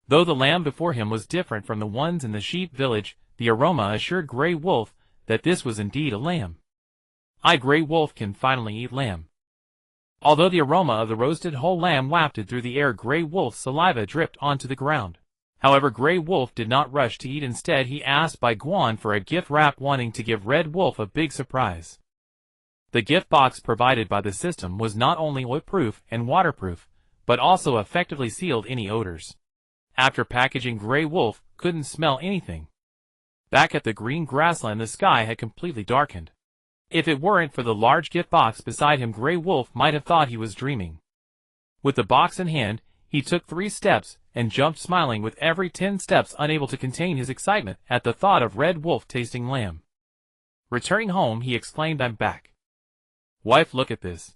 Though the lamb before him was different from the ones in the sheep village, the aroma assured Grey Wolf that this was indeed a lamb. Grey Wolf can finally eat lamb. Although the aroma of the roasted whole lamb wafted through the air, Grey Wolf's saliva dripped onto the ground. However, Grey Wolf did not rush to eat. Instead, he asked Bai Guan for a gift wrap, wanting to give Red Wolf a big surprise. The gift box provided by the system was not only oil-proof and waterproof, but also effectively sealed any odors. After packaging, Grey Wolf couldn't smell anything. Back at the green grassland, the sky had completely darkened. If it weren't for the large gift box beside him, Grey Wolf might have thought he was dreaming. With the box in hand, he took 3 steps and jumped, smiling with every 10 steps, unable to contain his excitement at the thought of Red Wolf tasting lamb. Returning home, he exclaimed, "I'm back. Wife, look at this."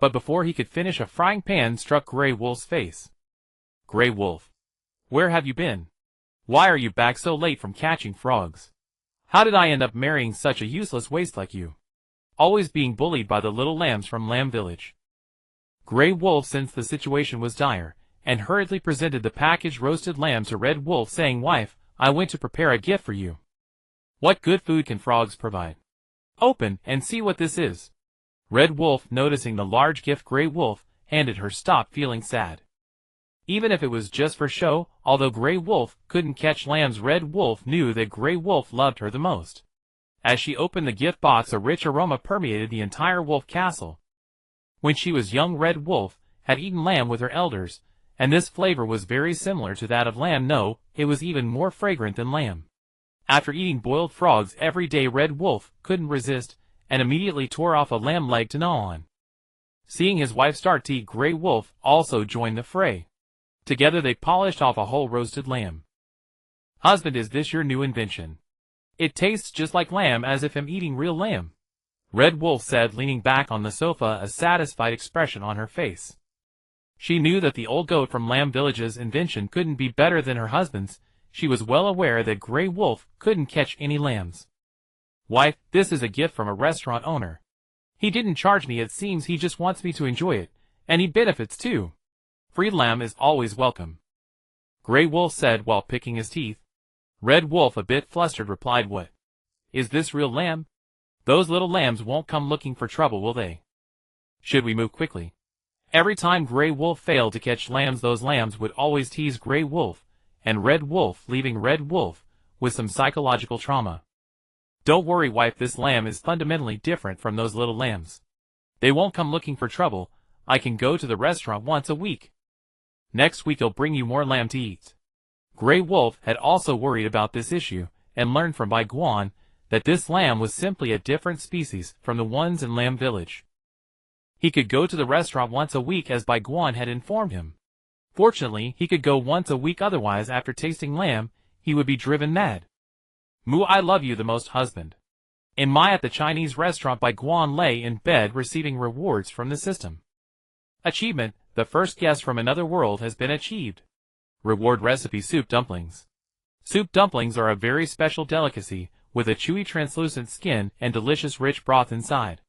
But before he could finish, a frying pan struck Grey Wolf's face. "Grey Wolf, where have you been? Why are you back so late from catching frogs? How did I end up marrying such a useless waste like you? Always being bullied by the little lambs from Lamb Village." Grey Wolf sensed the situation was dire, and hurriedly presented the packaged roasted lamb to Red Wolf, saying, "Wife, I went to prepare a gift for you. What good food can frogs provide? Open and see what this is." Red Wolf, noticing the large gift Grey Wolf handed her, stopped feeling sad. Even if it was just for show, although Grey Wolf couldn't catch lambs, Red Wolf knew that Grey Wolf loved her the most. As she opened the gift box, a rich aroma permeated the entire wolf castle. When she was young, Red Wolf had eaten lamb with her elders, and this flavor was very similar to that of lamb. No, it was even more fragrant than lamb. After eating boiled frogs every day, Red Wolf couldn't resist, and immediately tore off a lamb leg to gnaw on. Seeing his wife start to eat, Grey Wolf also joined the fray. Together they polished off a whole roasted lamb. "Husband, is this your new invention? It tastes just like lamb, as if I'm eating real lamb," Red Wolf said, leaning back on the sofa, a satisfied expression on her face. She knew that the old goat from Lamb Village's invention couldn't be better than her husband's. She was well aware that Grey Wolf couldn't catch any lambs. "Wife, this is a gift from a restaurant owner. He didn't charge me. It seems he just wants me to enjoy it, and he benefits too. Free lamb is always welcome," Grey Wolf said while picking his teeth. Red Wolf, a bit flustered, replied, "What? Is this real lamb? Those little lambs won't come looking for trouble, will they? Should we move quickly?" Every time Grey Wolf failed to catch lambs, those lambs would always tease Grey Wolf and Red Wolf, leaving Red Wolf with some psychological trauma. "Don't worry, wife, this lamb is fundamentally different from those little lambs. They won't come looking for trouble. I can go to the restaurant once a week. Next week I'll bring you more lamb to eat." Grey Wolf had also worried about this issue, and learned from Bai Guan that this lamb was simply a different species from the ones in Lamb Village. He could go to the restaurant once a week, as Bai Guan had informed him. Fortunately, he could go once a week, otherwise after tasting lamb, he would be driven mad. "Moo, I love you the most, husband." At the Chinese restaurant, Bai Guan lay in bed receiving rewards from the system. Achievement: the first guest from another world has been achieved. Reward: recipe soup dumplings. Soup dumplings are a very special delicacy, with a chewy translucent skin and delicious rich broth inside.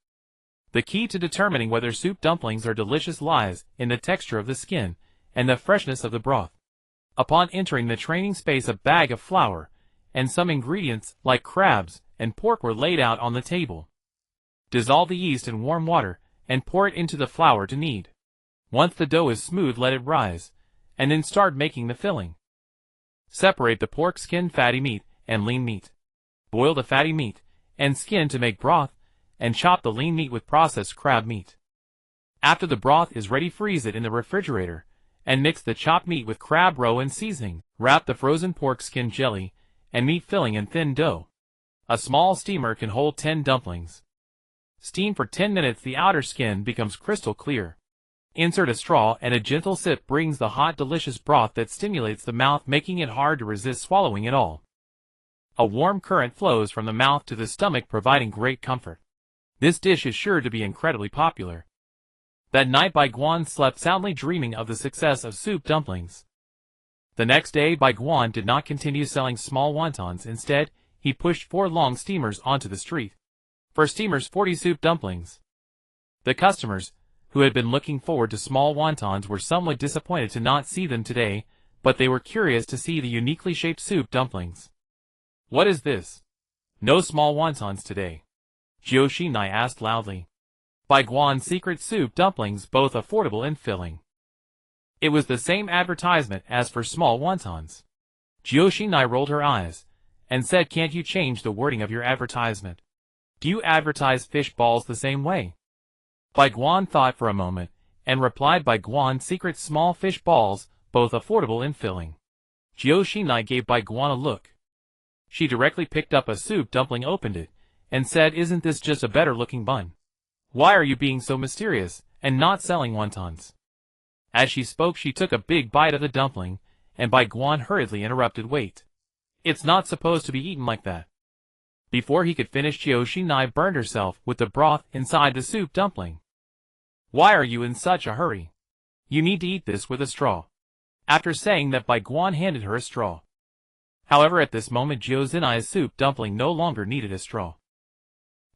The key to determining whether soup dumplings are delicious lies in the texture of the skin and the freshness of the broth. Upon entering the training space, a bag of flour and some ingredients like crabs and pork were laid out on the table. Dissolve the yeast in warm water, and pour it into the flour to knead. Once the dough is smooth, let it rise, and then start making the filling. Separate the pork skin, fatty meat, and lean meat. Boil the fatty meat and skin to make broth, and chop the lean meat with processed crab meat. After the broth is ready, freeze it in the refrigerator, and mix the chopped meat with crab roe and seasoning. Wrap the frozen pork skin, jelly, and meat filling in thin dough. A small steamer can hold 10 dumplings. Steam for 10 minutes. The outer skin becomes crystal clear. Insert a straw, and a gentle sip brings the hot, delicious broth that stimulates the mouth, making it hard to resist swallowing it all. A warm current flows from the mouth to the stomach, providing great comfort. This dish is sure to be incredibly popular. That night, Bai Guan slept soundly, dreaming of the success of soup dumplings. The next day, Bai Guan did not continue selling small wontons. Instead, he pushed 4 long steamers onto the street. For steamers, 40 soup dumplings. The customers, who had been looking forward to small wontons, were somewhat disappointed to not see them today, but they were curious to see the uniquely shaped soup dumplings. "What is this? No small wontons today?" Joshinai asked loudly. Bai Guan's secret soup dumplings, both affordable and filling. It was the same advertisement as for small wontons. Joshinai rolled her eyes, and said, "Can't you change the wording of your advertisement? Do you advertise fish balls the same way?" Bai Guan thought for a moment, and replied, "Bai Guan secret small fish balls, both affordable and filling." Joshinai gave Bai Guan a look. She directly picked up a soup dumpling, opened it, and said, "Isn't this just a better looking bun? Why are you being so mysterious, and not selling wontons?" As she spoke, she took a big bite of the dumpling, and Bai Guan hurriedly interrupted, "Wait. It's not supposed to be eaten like that." Before he could finish, Joshinai burned herself with the broth inside the soup dumpling. "Why are you in such a hurry? You need to eat this with a straw." After saying that, Bai Guan handed her a straw. However, at this moment, Joshinai's soup dumpling no longer needed a straw.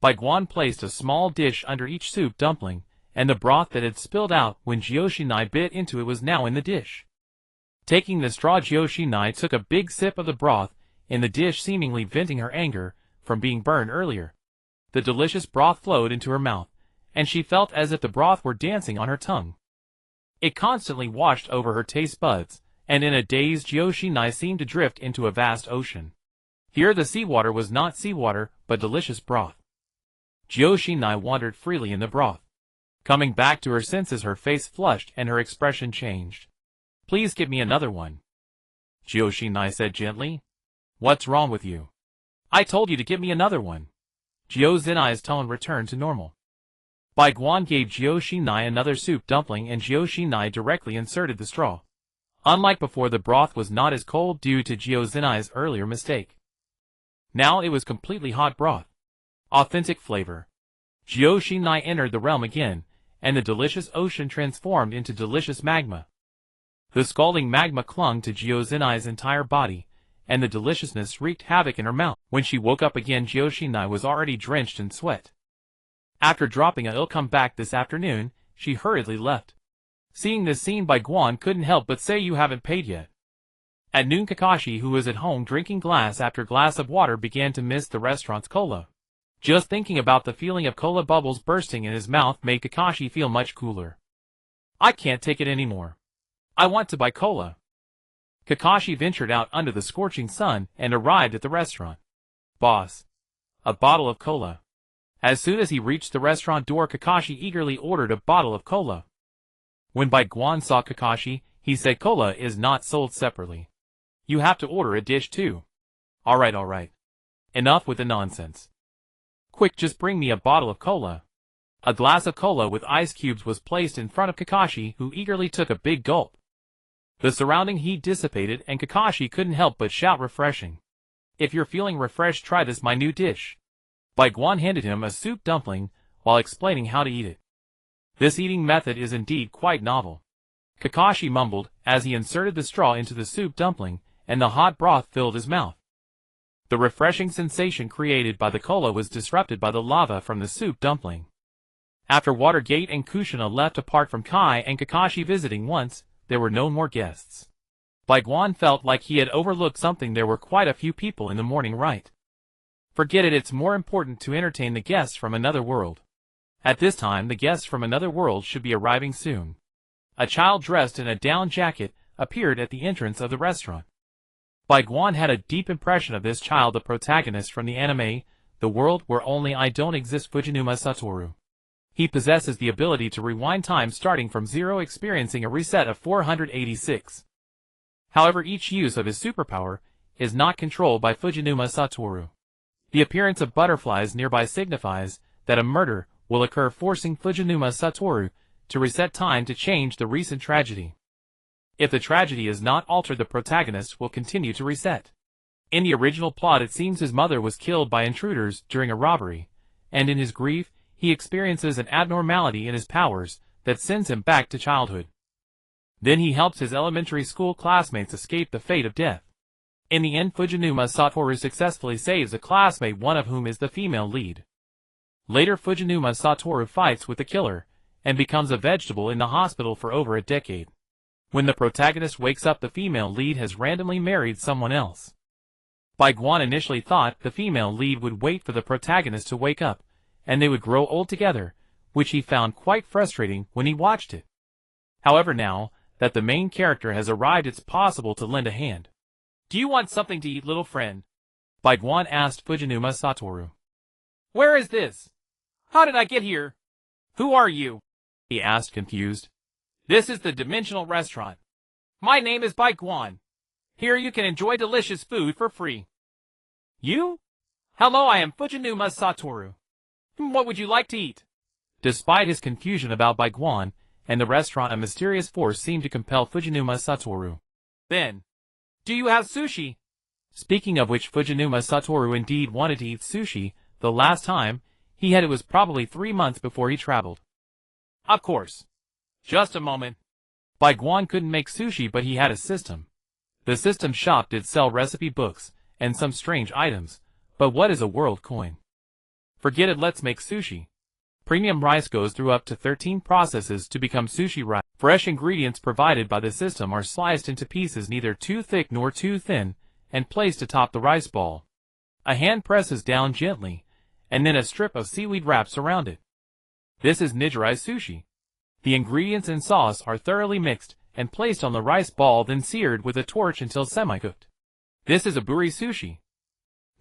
Bai Guan placed a small dish under each soup dumpling, and the broth that had spilled out when Joshinai bit into it was now in the dish. Taking the straw, Joshinai took a big sip of the broth in the dish, seemingly venting her anger from being burned earlier. The delicious broth flowed into her mouth, and she felt as if the broth were dancing on her tongue. It constantly washed over her taste buds, and in a daze, Joshinai seemed to drift into a vast ocean. Here the seawater was not seawater, but delicious broth. Joshinai wandered freely in the broth. Coming back to her senses, her face flushed and her expression changed. "Please give me another one," Joshinai said gently. "What's wrong with you? I told you to give me another one." Joshinai's tone returned to normal. Bai Guan gave Joshinai another soup dumpling, and Joshinai directly inserted the straw. Unlike before, the broth was not as cold due to Joshinai's earlier mistake. Now it was completely hot broth. Authentic flavor. Joshinai entered the realm again, and the delicious ocean transformed into delicious magma. The scalding magma clung to Joshinai's entire body, and the deliciousness wreaked havoc in her mouth. When she woke up again, Joshinai was already drenched in sweat. After dropping a "I'll come back this afternoon," she hurriedly left. Seeing this scene, Bai Guan couldn't help but say, "You haven't paid yet." At noon, Kakashi, who was at home drinking glass after glass of water, began to miss the restaurant's cola. Just thinking about the feeling of cola bubbles bursting in his mouth made Kakashi feel much cooler. "I can't take it anymore. I want to buy cola." Kakashi ventured out under the scorching sun and arrived at the restaurant. "Boss, a bottle of cola." As soon as he reached the restaurant door, Kakashi eagerly ordered a bottle of cola. When Bai Guan saw Kakashi, he said, "Cola is not sold separately. You have to order a dish too." All right. Enough with the nonsense. Quick, just bring me a bottle of cola." A glass of cola with ice cubes was placed in front of Kakashi, who eagerly took a big gulp. The surrounding heat dissipated, and Kakashi couldn't help but shout, "Refreshing. If you're feeling refreshed, try this, my new dish." Bai Guan handed him a soup dumpling while explaining how to eat it. This eating method is indeed quite novel. Kakashi mumbled as he inserted the straw into the soup dumpling, and the hot broth filled his mouth. The refreshing sensation created by the cola was disrupted by the lava from the soup dumpling. After Watergate and Kushina left, apart from Kai and Kakashi visiting once, there were no more guests. Bai Guan felt like he had overlooked something. There were quite a few people in the morning, right? Forget it, it's more important to entertain the guests from another world. At this time the guests from another world should be arriving soon. A child dressed in a down jacket appeared at the entrance of the restaurant. Bai Guan had a deep impression of this child, the protagonist from the anime, The World Where Only I Don't Exist, Fujinuma Satoru. He possesses the ability to rewind time starting from 0, experiencing a reset of 486. However, each use of his superpower is not controlled by Fujinuma Satoru. The appearance of butterflies nearby signifies that a murder will occur, forcing Fujinuma Satoru to reset time to change the recent tragedy. If the tragedy is not altered, the protagonist will continue to reset. In the original plot, it seems his mother was killed by intruders during a robbery, and in his grief, he experiences an abnormality in his powers that sends him back to childhood. Then he helps his elementary school classmates escape the fate of death. In the end, Fujinuma Satoru successfully saves a classmate, one of whom is the female lead. Later, Fujinuma Satoru fights with the killer, and becomes a vegetable in the hospital for over a decade. When the protagonist wakes up, the female lead has randomly married someone else. Bai Guan initially thought the female lead would wait for the protagonist to wake up, and they would grow old together, which he found quite frustrating when he watched it. However, now that the main character has arrived, it's possible to lend a hand. "Do you want something to eat, little friend?" Bai Guan asked Fujinuma Satoru. "Where is this? How did I get here? Who are you?" he asked, confused. "This is the Dimensional Restaurant. My name is Bai Guan. Here you can enjoy delicious food for free." "You? Hello, I am Fujinuma Satoru. What would you like to eat?" Despite his confusion about Bai Guan and the restaurant, a mysterious force seemed to compel Fujinuma Satoru. "Then, do you have sushi?" Speaking of which, Fujinuma Satoru indeed wanted to eat sushi. The last time he had it was probably 3 months before he traveled. "Of course. Just a moment." Bai Guan couldn't make sushi, but he had a system. The system shop did sell recipe books and some strange items, but what is a world coin? Forget it, let's make sushi. Premium rice goes through up to 13 processes to become sushi rice. Fresh ingredients provided by the system are sliced into pieces neither too thick nor too thin and placed atop the rice ball. A hand presses down gently, and then a strip of seaweed wraps around it. This is nigiri sushi. The ingredients and sauce are thoroughly mixed and placed on the rice ball, then seared with a torch until semi-cooked. This is aburi sushi.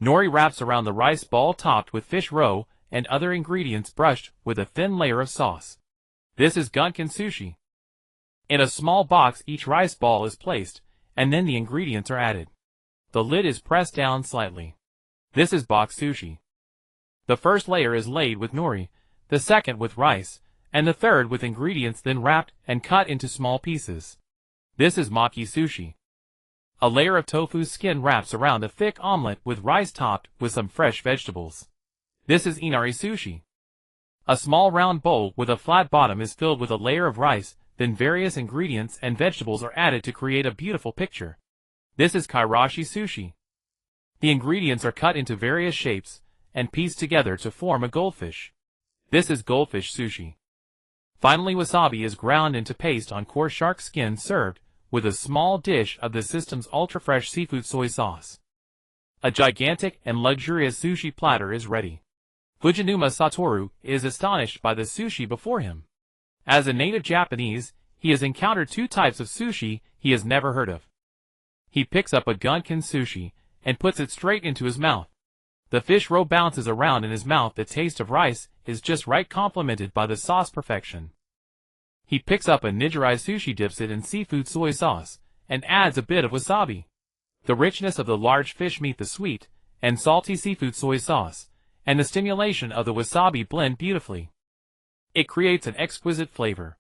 Nori wraps around the rice ball, topped with fish roe and other ingredients brushed with a thin layer of sauce. This is gunkan sushi. In a small box, each rice ball is placed, and then the ingredients are added. The lid is pressed down slightly. This is box sushi. The first layer is laid with nori, the second with rice, and the third with ingredients, then wrapped and cut into small pieces. This is maki sushi. A layer of tofu skin wraps around a thick omelet with rice topped with some fresh vegetables. This is inari sushi. A small round bowl with a flat bottom is filled with a layer of rice, then various ingredients and vegetables are added to create a beautiful picture. This is kairashi sushi. The ingredients are cut into various shapes and pieced together to form a goldfish. This is goldfish sushi. Finally, wasabi is ground into paste on coarse shark skin, served with a small dish of the system's ultra-fresh seafood soy sauce. A gigantic and luxurious sushi platter is ready. Fujinuma Satoru is astonished by the sushi before him. As a native Japanese, he has encountered 2 types of sushi he has never heard of. He picks up a gunkan sushi and puts it straight into his mouth. The fish roe bounces around in his mouth. The taste of rice is just right, complemented by the sauce perfection. He picks up a nigiri sushi, dips it in seafood soy sauce, and adds a bit of wasabi. The richness of the large fish meat, the sweet and salty seafood soy sauce, and the stimulation of the wasabi blend beautifully. It creates an exquisite flavor.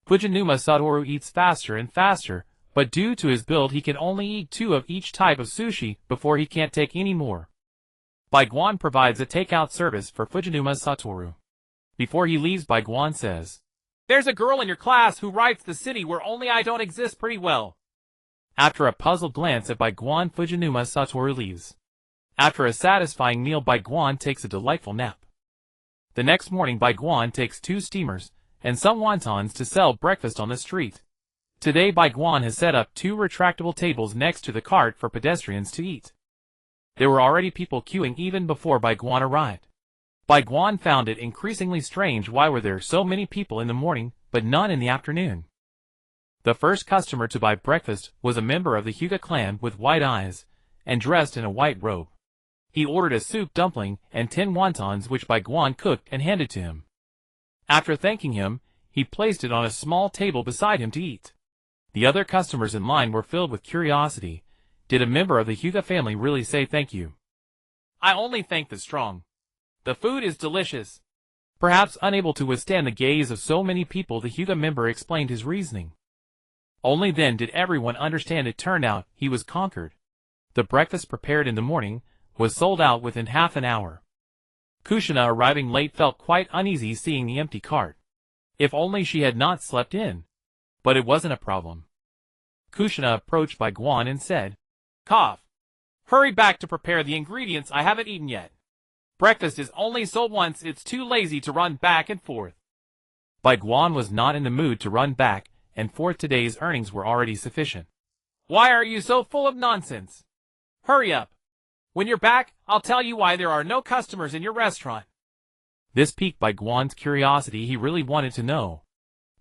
Fujinuma Satoru eats faster and faster, but due to his build he can only eat 2 of each type of sushi before he can't take any more. Bai Guan provides a takeout service for Fujinuma Satoru. Before he leaves, Bai Guan says, "There's a girl in your class who writes The City Where Only I Don't Exist pretty well." After a puzzled glance at Bai Guan, Fujinuma Satoru leaves. After a satisfying meal, Bai Guan takes a delightful nap. The next morning, Bai Guan takes 2 steamers and some wontons to sell breakfast on the street. Today, Bai Guan has set up 2 retractable tables next to the cart for pedestrians to eat. There were already people queuing even before Bai Guan arrived. Bai Guan found it increasingly strange why were there so many people in the morning, but none in the afternoon. The first customer to buy breakfast was a member of the Hyuga clan with white eyes, and dressed in a white robe. He ordered a soup dumpling and 10 wontons which Bai Guan cooked and handed to him. After thanking him, he placed it on a small table beside him to eat. The other customers in line were filled with curiosity. Did a member of the Hyuga family really say thank you? I only thank the strong. The food is delicious. Perhaps unable to withstand the gaze of so many people, the Hyuga member explained his reasoning. Only then did everyone understand it turned out he was conquered. The breakfast prepared in the morning was sold out within half an hour. Kushina, arriving late, felt quite uneasy seeing the empty cart. If only she had not slept in. But it wasn't a problem. Kushina approached Bai Guan and said, "Cough. Hurry back to prepare the ingredients, I haven't eaten yet. Breakfast is only sold once, it's too lazy to run back and forth." Bai Guan was not in the mood to run back and forth. Today's earnings were already sufficient. "Why are you so full of nonsense? Hurry up. When you're back, I'll tell you why there are no customers in your restaurant." This piqued Bai Guan's curiosity. He really wanted to know.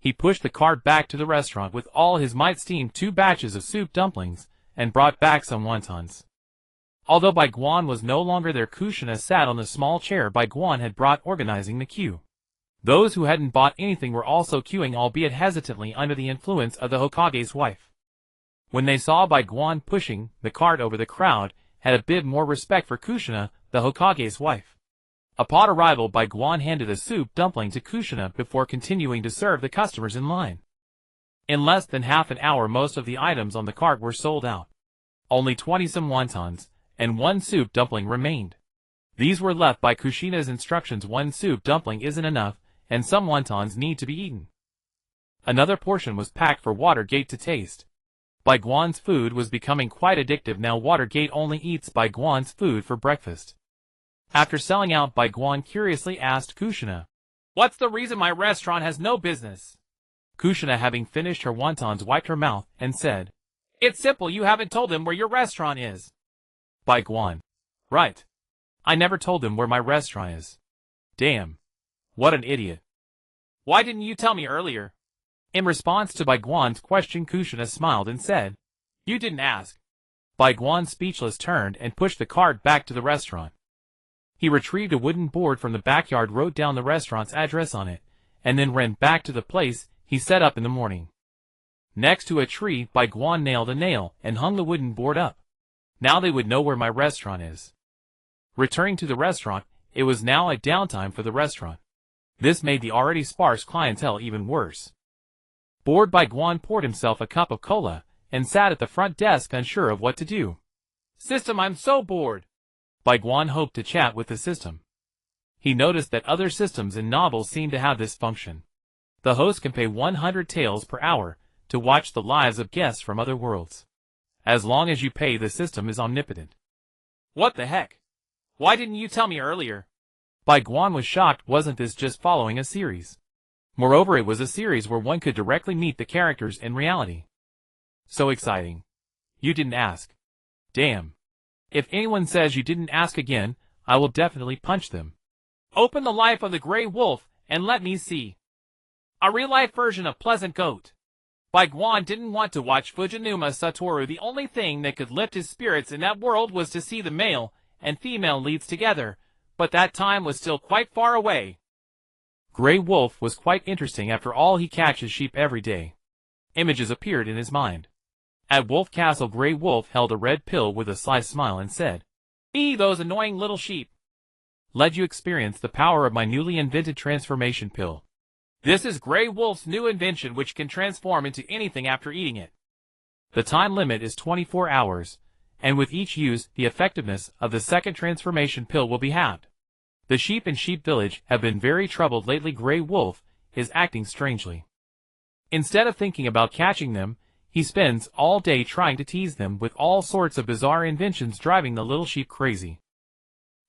He pushed the cart back to the restaurant with all his might, steamed 2 batches of soup dumplings, and brought back some wontons. Although Bai Guan was no longer there, Kushina sat on the small chair Bai Guan had brought, organizing the queue. Those who hadn't bought anything were also queuing, albeit hesitantly, under the influence of the Hokage's wife. When they saw Bai Guan pushing the cart over, the crowd had a bit more respect for Kushina, the Hokage's wife. Upon arrival, Bai Guan handed a soup dumpling to Kushina before continuing to serve the customers in line. In less than half an hour, most of the items on the cart were sold out. Only 20-some wontons and 1 soup dumpling remained. These were left by Kushina's instructions. 1 soup dumpling isn't enough, and some wontons need to be eaten. Another portion was packed for Watergate to taste. Bai Guan's food was becoming quite addictive now. Watergate only eats Bai Guan's food for breakfast. After selling out, Bai Guan curiously asked Kushina, "What's the reason my restaurant has no business?" Kushina, having finished her wontons, wiped her mouth and said, "It's simple, you haven't told them where your restaurant is." Bai Guan, "Right. I never told them where my restaurant is. Damn. What an idiot. Why didn't you tell me earlier?" In response to Bai Guan's question, Kushina smiled and said, "You didn't ask." Bai Guan, speechless, turned and pushed the cart back to the restaurant. He retrieved a wooden board from the backyard, wrote down the restaurant's address on it, and then ran back to the place he set up in the morning. Next to a tree, Bai Guan nailed a nail and hung the wooden board up. Now they would know where my restaurant is. Returning to the restaurant, it was now a downtime for the restaurant. This made the already sparse clientele even worse. Bored, Bai Guan poured himself a cup of cola and sat at the front desk, unsure of what to do. "System, I'm so bored." Bai Guan hoped to chat with the system. He noticed that other systems in novels seem to have this function. The host can pay 100 taels per hour to watch the lives of guests from other worlds. As long as you pay, the system is omnipotent. "What the heck? Why didn't you tell me earlier?" Bai Guan was shocked. Wasn't this just following a series? Moreover, it was a series where one could directly meet the characters in reality. So exciting. You didn't ask. Damn. If anyone says you didn't ask again, I will definitely punch them. Open the life of the Grey Wolf and let me see. A real-life version of Pleasant Goat. Bai Guan didn't want to watch Fujinuma Satoru. The only thing that could lift his spirits in that world was to see the male and female leads together, but that time was still quite far away. Grey Wolf was quite interesting. After all, he catches sheep every day. Images appeared in his mind. At Wolf Castle, Grey Wolf held a red pill with a sly smile and said, those annoying little sheep. Let you experience the power of my newly invented transformation pill. This is Grey Wolf's new invention, which can transform into anything after eating it. The time limit is 24 hours, and with each use, the effectiveness of the second transformation pill will be halved. The sheep in Sheep Village have been very troubled lately. Grey Wolf is acting strangely. Instead of thinking about catching them, he spends all day trying to tease them with all sorts of bizarre inventions, driving the little sheep crazy.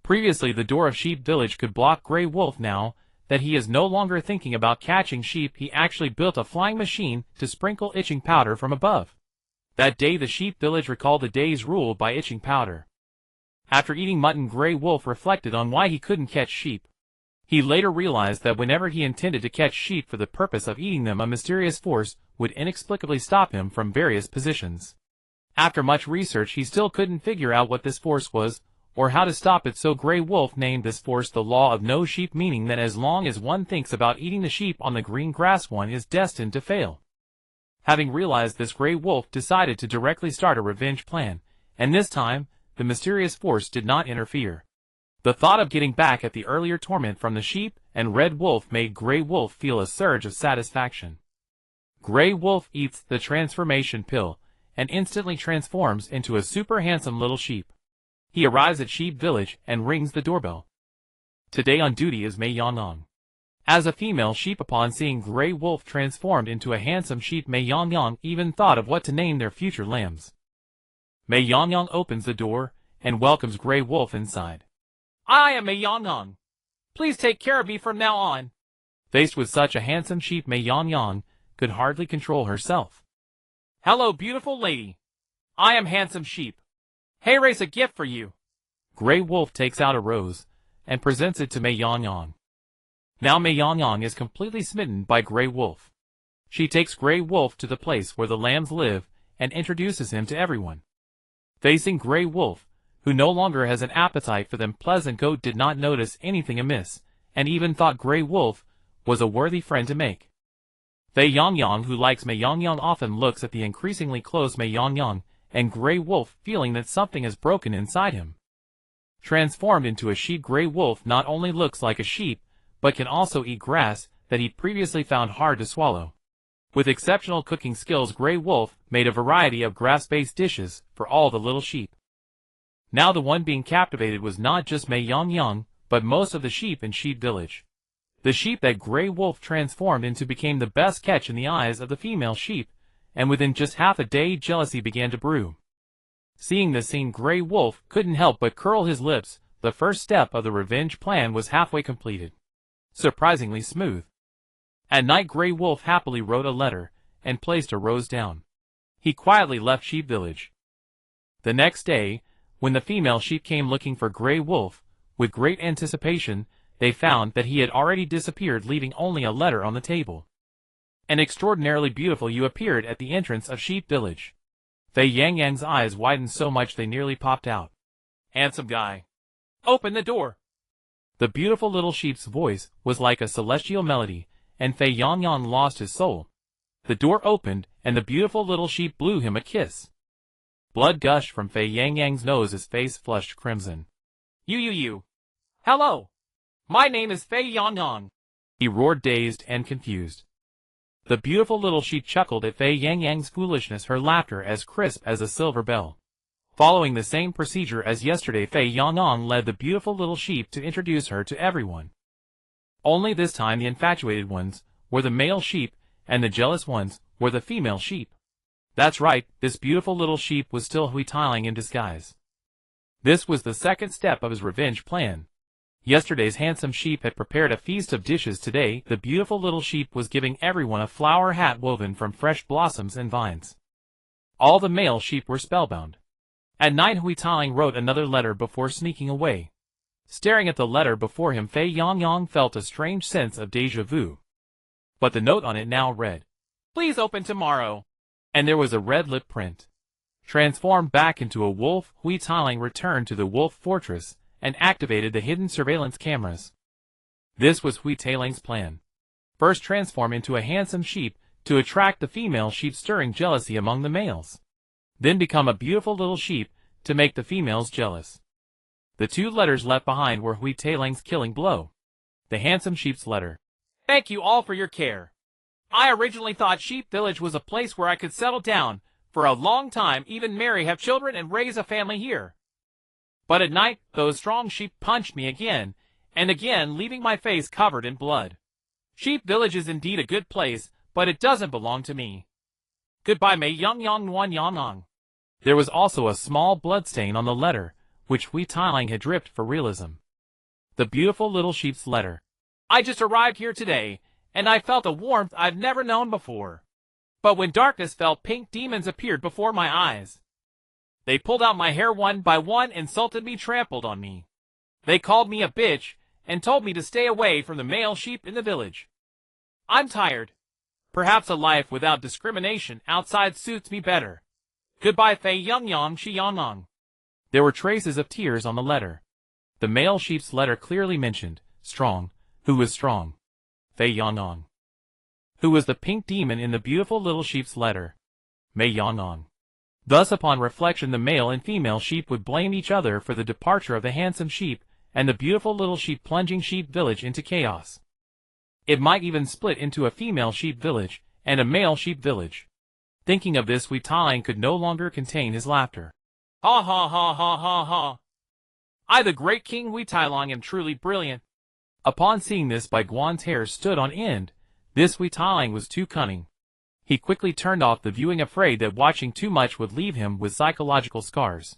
Previously, the door of Sheep Village could block Grey Wolf. Now that he is no longer thinking about catching sheep, he actually built a flying machine to sprinkle itching powder from above. That day, the Sheep Village recalled the days ruled by itching powder. After eating mutton, Grey Wolf reflected on why he couldn't catch sheep. He later realized that whenever he intended to catch sheep for the purpose of eating them, a mysterious force would inexplicably stop him from various positions. After much research, he still couldn't figure out what this force was, or how to stop it, so Grey Wolf named this force the Law of No Sheep, meaning that as long as one thinks about eating the sheep on the green grass, one is destined to fail. Having realized this, Grey Wolf decided to directly start a revenge plan, and this time, the mysterious force did not interfere. The thought of getting back at the earlier torment from the sheep and Red Wolf made Grey Wolf feel a surge of satisfaction. Grey Wolf eats the transformation pill and instantly transforms into a super handsome little sheep. He arrives at Sheep Village and rings the doorbell. Today on duty is Mei Yangyang. As a female sheep, upon seeing Grey Wolf transformed into a handsome sheep, Mei Yangyang even thought of what to name their future lambs. Mei Yangyang opens the door and welcomes Grey Wolf inside. I am Mei Yangyang. Please take care of me from now on. Faced with such a handsome sheep, Mei Yangyang could hardly control herself. Hello, beautiful lady. I am handsome sheep. Here is a gift for you. Grey Wolf takes out a rose and presents it to Mei Yangyang. Now Mei Yangyang is completely smitten by Grey Wolf. She takes Grey Wolf to the place where the lambs live and introduces him to everyone. Facing Grey Wolf, who no longer has an appetite for them, Pleasant Goat did not notice anything amiss, and even thought Grey Wolf was a worthy friend to make. Fei Yangyang, who likes Mei Yangyang, often looks at the increasingly close Mei Yangyang and Grey Wolf, feeling that something is broken inside him. Transformed into a sheep, Grey Wolf not only looks like a sheep, but can also eat grass that he previously found hard to swallow. With exceptional cooking skills, Grey Wolf made a variety of grass-based dishes for all the little sheep. Now the one being captivated was not just Mei Yangyang, but most of the sheep in Sheep Village. The sheep that Grey Wolf transformed into became the best catch in the eyes of the female sheep, and within just half a day jealousy began to brew. Seeing this scene, Grey Wolf couldn't help but curl his lips. The first step of the revenge plan was halfway completed. Surprisingly smooth. At night, Grey Wolf happily wrote a letter and placed a rose down. He quietly left Sheep Village. The next day, when the female sheep came looking for Grey Wolf, with great anticipation, they found that he had already disappeared, leaving only a letter on the table. An extraordinarily beautiful you appeared at the entrance of Sheep Village. Fei Yangyang's eyes widened so much they nearly popped out. Handsome guy. Open the door. The beautiful little sheep's voice was like a celestial melody, and Fei Yangyang lost his soul. The door opened, and the beautiful little sheep blew him a kiss. Blood gushed from Fei Yangyang's nose, his face flushed crimson. You. Hello. My name is Fei Yangyang. He roared, dazed and confused. The beautiful little sheep chuckled at Fei Yangyang's foolishness, her laughter as crisp as a silver bell. Following the same procedure as yesterday, Fei Yangyang led the beautiful little sheep to introduce her to everyone. Only this time the infatuated ones were the male sheep, and the jealous ones were the female sheep. That's right, this beautiful little sheep was still Huitailing in disguise. This was the second step of his revenge plan. Yesterday's handsome sheep had prepared a feast of dishes. Today, the beautiful little sheep was giving everyone a flower hat woven from fresh blossoms and vines. All the male sheep were spellbound. At night, Huitailing wrote another letter before sneaking away. Staring at the letter before him, Fei Yangyang felt a strange sense of déjà vu. But the note on it now read, "Please open tomorrow." And there was a red lip print. Transformed back into a wolf, Huitailing returned to the wolf fortress and activated the hidden surveillance cameras. This was Huitailing's plan. First, transform into a handsome sheep to attract the female sheep, stirring jealousy among the males. Then become a beautiful little sheep to make the females jealous. The two letters left behind were Huitailing's killing blow. The handsome sheep's letter. Thank you all for your care. I originally thought Sheep Village was a place where I could settle down for a long time, even marry, have children, and raise a family here. But at night, those strong sheep punched me again and again, leaving my face covered in blood. Sheep Village is indeed a good place, but it doesn't belong to me. Goodbye, Mei Yangyang. There was also a small bloodstain on the letter, which Huitailing had dripped for realism. The beautiful little sheep's letter. I just arrived here today, and I felt a warmth I've never known before. But when darkness fell, pink demons appeared before my eyes. They pulled out my hair one by one, insulted me, trampled on me. They called me a bitch, and told me to stay away from the male sheep in the village. I'm tired. Perhaps a life without discrimination outside suits me better. Goodbye, Fei Yang Yang Shi Yang Yang. There were traces of tears on the letter. The male sheep's letter clearly mentioned, strong, who was strong? Fei Yang Yang. Who was the pink demon in the beautiful little sheep's letter? Mei Yang Yang. Thus upon reflection the male and female sheep would blame each other for the departure of the handsome sheep, and the beautiful little sheep plunging sheep village into chaos. It might even split into a female sheep village, and a male sheep village. Thinking of this, Wu Tailang could no longer contain his laughter. Ha ha ha ha ha ha. I, the great King Wu Tailang, am truly brilliant. Upon seeing this, Bai Guan's hair stood on end. This Wu Tailang was too cunning. He quickly turned off the viewing, afraid that watching too much would leave him with psychological scars.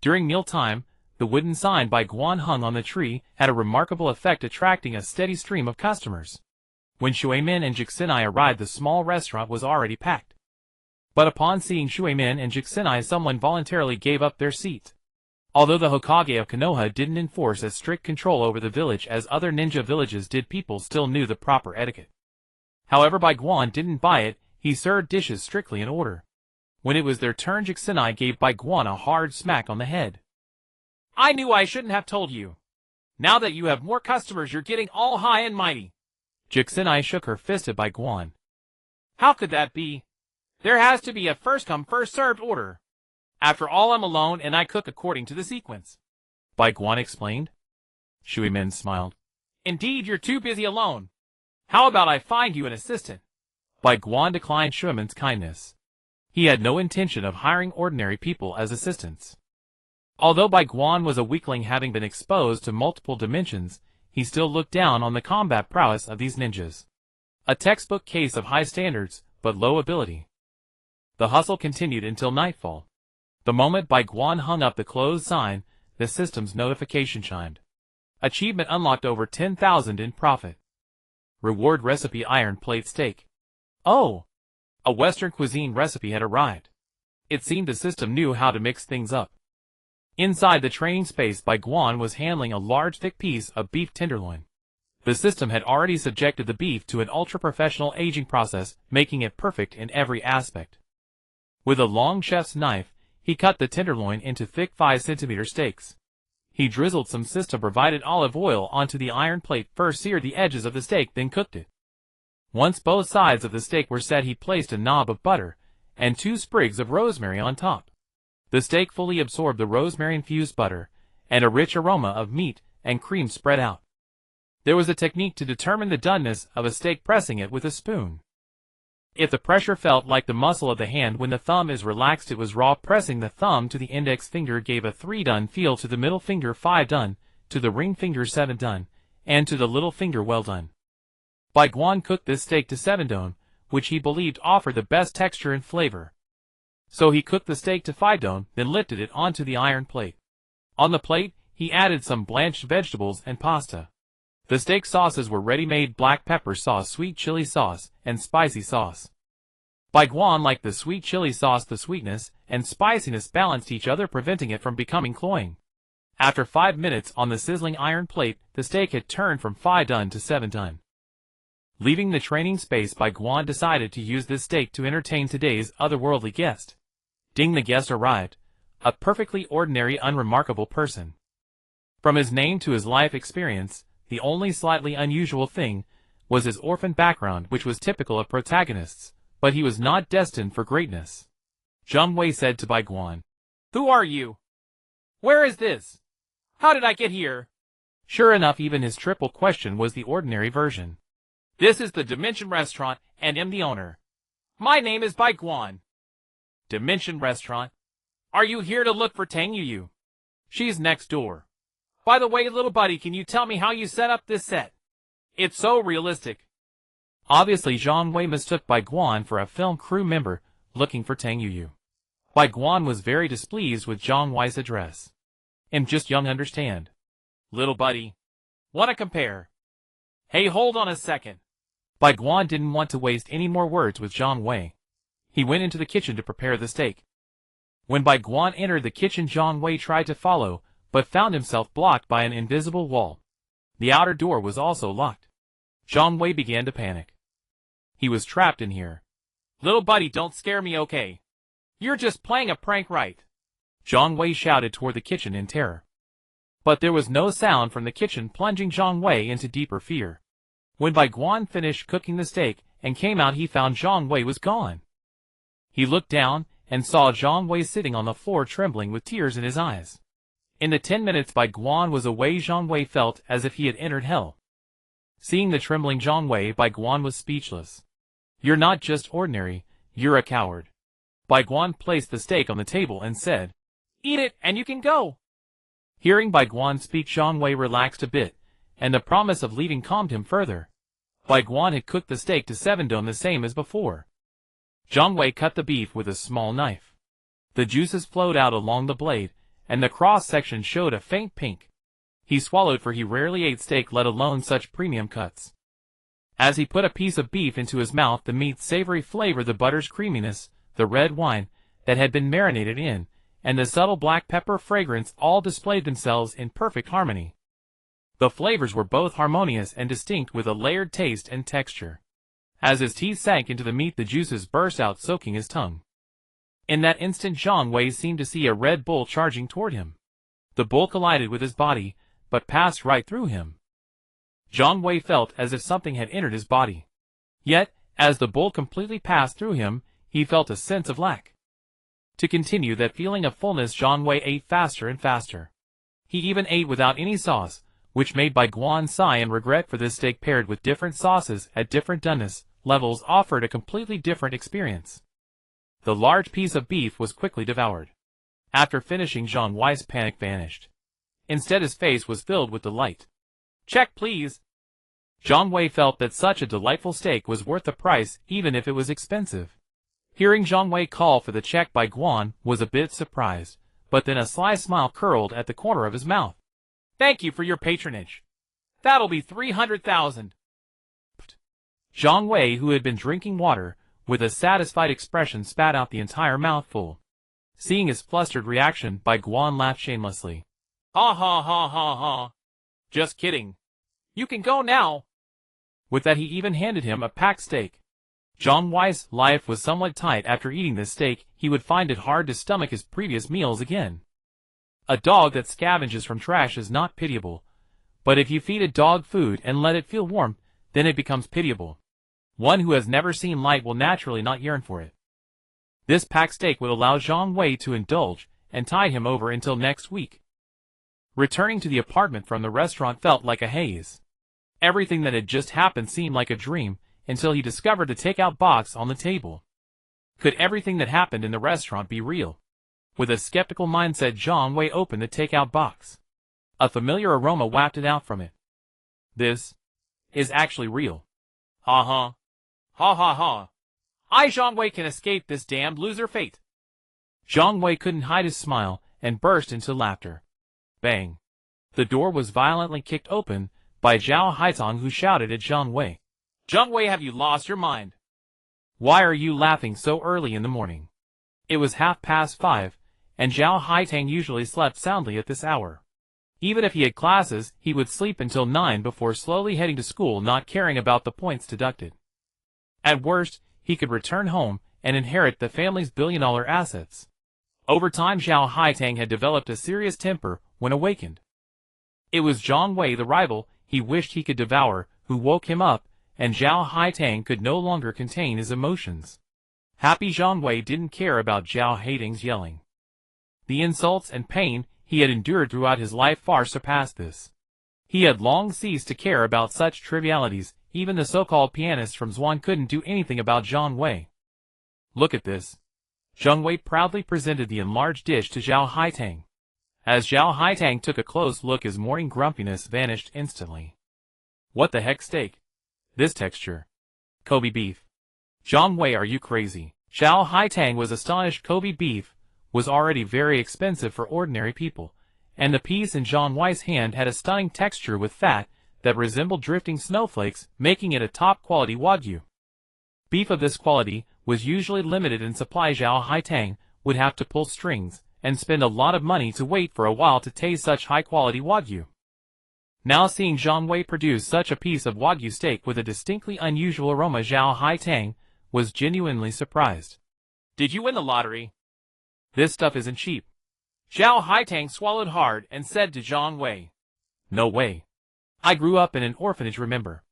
During mealtime, the wooden sign Bai Guan hung on the tree had a remarkable effect, attracting a steady stream of customers. When Shuimin and Jixinai arrived, the small restaurant was already packed. But upon seeing Shuimin and Jixinai, someone voluntarily gave up their seat. Although the Hokage of Konoha didn't enforce as strict control over the village as other ninja villages did, people still knew the proper etiquette. However, Bai Guan didn't buy it. He served dishes strictly in order. When it was their turn, Jixinai gave Bai Guan a hard smack on the head. I knew I shouldn't have told you. Now that you have more customers, you're getting all high and mighty. Jixinai shook her fist at Bai Guan. How could that be? There has to be a first-come, first-served order. After all, I'm alone and I cook according to the sequence. Bai Guan explained. Shuimin smiled. Indeed, you're too busy alone. How about I find you an assistant? Bai Guan declined Shuimin's kindness. He had no intention of hiring ordinary people as assistants. Although Bai Guan was a weakling, having been exposed to multiple dimensions, he still looked down on the combat prowess of these ninjas. A textbook case of high standards, but low ability. The hustle continued until nightfall. The moment Bai Guan hung up the closed sign, the system's notification chimed. Achievement unlocked, over 10,000 in profit. Reward recipe: iron plate steak. Oh! A Western cuisine recipe had arrived. It seemed the system knew how to mix things up. Inside the training space, Bai Guan was handling a large thick piece of beef tenderloin. The system had already subjected the beef to an ultra-professional aging process, making it perfect in every aspect. With a long chef's knife, he cut the tenderloin into thick 5-centimeter steaks. He drizzled some system-provided olive oil onto the iron plate, first seared the edges of the steak, then cooked it. Once both sides of the steak were set, he placed a knob of butter and 2 sprigs of rosemary on top. The steak fully absorbed the rosemary-infused butter, and a rich aroma of meat and cream spread out. There was a technique to determine the doneness of a steak: pressing it with a spoon. If the pressure felt like the muscle of the hand when the thumb is relaxed, it was raw. Pressing the thumb to the index finger gave a 3 done feel, to the middle finger 5 done, to the ring finger 7 done, and to the little finger well done. Bai Guan cooked this steak to 7 done, which he believed offered the best texture and flavor. So he cooked the steak to 5 done, then lifted it onto the iron plate. On the plate, he added some blanched vegetables and pasta. The steak sauces were ready-made: black pepper sauce, sweet chili sauce, and spicy sauce. Bai Guan liked the sweet chili sauce. The sweetness and spiciness balanced each other, preventing it from becoming cloying. After 5 minutes on the sizzling iron plate, the steak had turned from 5 done to 7 done. Leaving the training space, Bai Guan decided to use this steak to entertain today's otherworldly guest. Ding! The guest arrived. A perfectly ordinary, unremarkable person. From his name to his life experience, the only slightly unusual thing was his orphan background, which was typical of protagonists, but he was not destined for greatness. Zheng Wei said to Bai Guan, "Who are you? Where is this? How did I get here?" Sure enough, even his triple question was the ordinary version. "This is the Dimension Restaurant, and am the owner. My name is Bai Guan." "Dimension Restaurant? Are you here to look for Tang Yu? She's next door. By the way, little buddy, can you tell me how you set up this set? It's so realistic." Obviously, Zheng Wei mistook Bai Guan for a film crew member looking for Tang Yu. Bai Guan was very displeased with Zheng Wei's address. "I'm just young, understand. Little buddy. Wanna compare? Hey, hold on a second." Bai Guan didn't want to waste any more words with Zheng Wei. He went into the kitchen to prepare the steak. When Bai Guan entered the kitchen, Zhang Wei tried to follow, but found himself blocked by an invisible wall. The outer door was also locked. Zhang Wei began to panic. He was trapped in here. "Little buddy, don't scare me, okay? You're just playing a prank, right?" Zhang Wei shouted toward the kitchen in terror. But there was no sound from the kitchen, plunging Zhang Wei into deeper fear. When Bai Guan finished cooking the steak and came out, he found Zhang Wei was gone. He looked down and saw Zhang Wei sitting on the floor, trembling with tears in his eyes. In the 10 minutes Bai Guan was away, Zhang Wei felt as if he had entered hell. Seeing the trembling Zhang Wei, Bai Guan was speechless. "You're not just ordinary, you're a coward." Bai Guan placed the steak on the table and said, "Eat it and you can go." Hearing Bai Guan speak, Zhang Wei relaxed a bit, and the promise of leaving calmed him further. Bai Guan had cooked the steak to 7 done the same as before. Zhang Wei cut the beef with a small knife. The juices flowed out along the blade, and the cross-section showed a faint pink. He swallowed, for he rarely ate steak, let alone such premium cuts. As he put a piece of beef into his mouth, the meat's savory flavor, the butter's creaminess, the red wine that had been marinated in, and the subtle black pepper fragrance all displayed themselves in perfect harmony. The flavors were both harmonious and distinct, with a layered taste and texture. As his teeth sank into the meat, the juices burst out, soaking his tongue. In that instant, Zhang Wei seemed to see a red bull charging toward him. The bull collided with his body, but passed right through him. Zhang Wei felt as if something had entered his body. Yet, as the bull completely passed through him, he felt a sense of lack. To continue that feeling of fullness, Zhang Wei ate faster and faster. He even ate without any sauce, which made Bai Guan sigh in regret, for this steak paired with different sauces at different doneness levels offered a completely different experience. The large piece of beef was quickly devoured. After finishing, Zhang Wei's panic vanished. Instead, his face was filled with delight. "Check, please." Zhang Wei felt that such a delightful steak was worth the price, even if it was expensive. Hearing Zhang Wei call for the check, Bai Guan was a bit surprised, but then a sly smile curled at the corner of his mouth. "Thank you for your patronage. That'll be 300,000. Zhang Wei, who had been drinking water, with a satisfied expression, spat out the entire mouthful. Seeing his flustered reaction, Bai Guan laughed shamelessly. "Ha ha ha ha ha. Just kidding. You can go now." With that, he even handed him a packed steak. Zhang Wei's life was somewhat tight. After eating this steak, he would find it hard to stomach his previous meals again. A dog that scavenges from trash is not pitiable, but if you feed a dog food and let it feel warm, then it becomes pitiable. One who has never seen light will naturally not yearn for it. This packed steak would allow Zhang Wei to indulge and tide him over until next week. Returning to the apartment from the restaurant felt like a haze. Everything that had just happened seemed like a dream, until he discovered the takeout box on the table. Could everything that happened in the restaurant be real? With a skeptical mindset, Zhang Wei opened the takeout box. A familiar aroma wafted out from it. This is actually real. Ha ha. Ha ha ha. I, Zhang Wei, can escape this damned loser fate. Zhang Wei couldn't hide his smile and burst into laughter. Bang. The door was violently kicked open by Zhao Haitong, who shouted at Zhang Wei. "Zhang Wei, have you lost your mind? Why are you laughing so early in the morning?" It was 5:30, and Zhao Haitong usually slept soundly at this hour. Even if he had classes, he would sleep until 9 before slowly heading to school, not caring about the points deducted. At worst, he could return home and inherit the family's billion-dollar assets. Over time, Zhao Haitong had developed a serious temper when awakened. It was Zhang Wei, the rival he wished he could devour, who woke him up, and Zhao Haitong could no longer contain his emotions. Happy Zhang Wei didn't care about Zhao Haitong's yelling. The insults and pain he had endured throughout his life far surpassed this. He had long ceased to care about such trivialities. Even the so-called pianist from Zhuan couldn't do anything about Zhang Wei. "Look at this." Zhang Wei proudly presented the enlarged dish to Zhao Haitong. As Zhao Haitong took a close look, his morning grumpiness vanished instantly. "What the heck steak? This texture. Kobe beef. Zhang Wei, are you crazy?" Zhao Haitong was astonished. Kobe beef was already very expensive for ordinary people, and the piece in Zhang Wei's hand had a stunning texture with fat that resembled drifting snowflakes, making it a top-quality Wagyu. Beef of this quality was usually limited in supply. Zhao Haitong would have to pull strings and spend a lot of money to wait for a while to taste such high-quality Wagyu. Now seeing Zhang Wei produce such a piece of Wagyu steak with a distinctly unusual aroma, Zhao Haitang was genuinely surprised. "Did you win the lottery? This stuff isn't cheap." Zhao Haitang swallowed hard and said to Zhang Wei, "No way. I grew up in an orphanage, remember?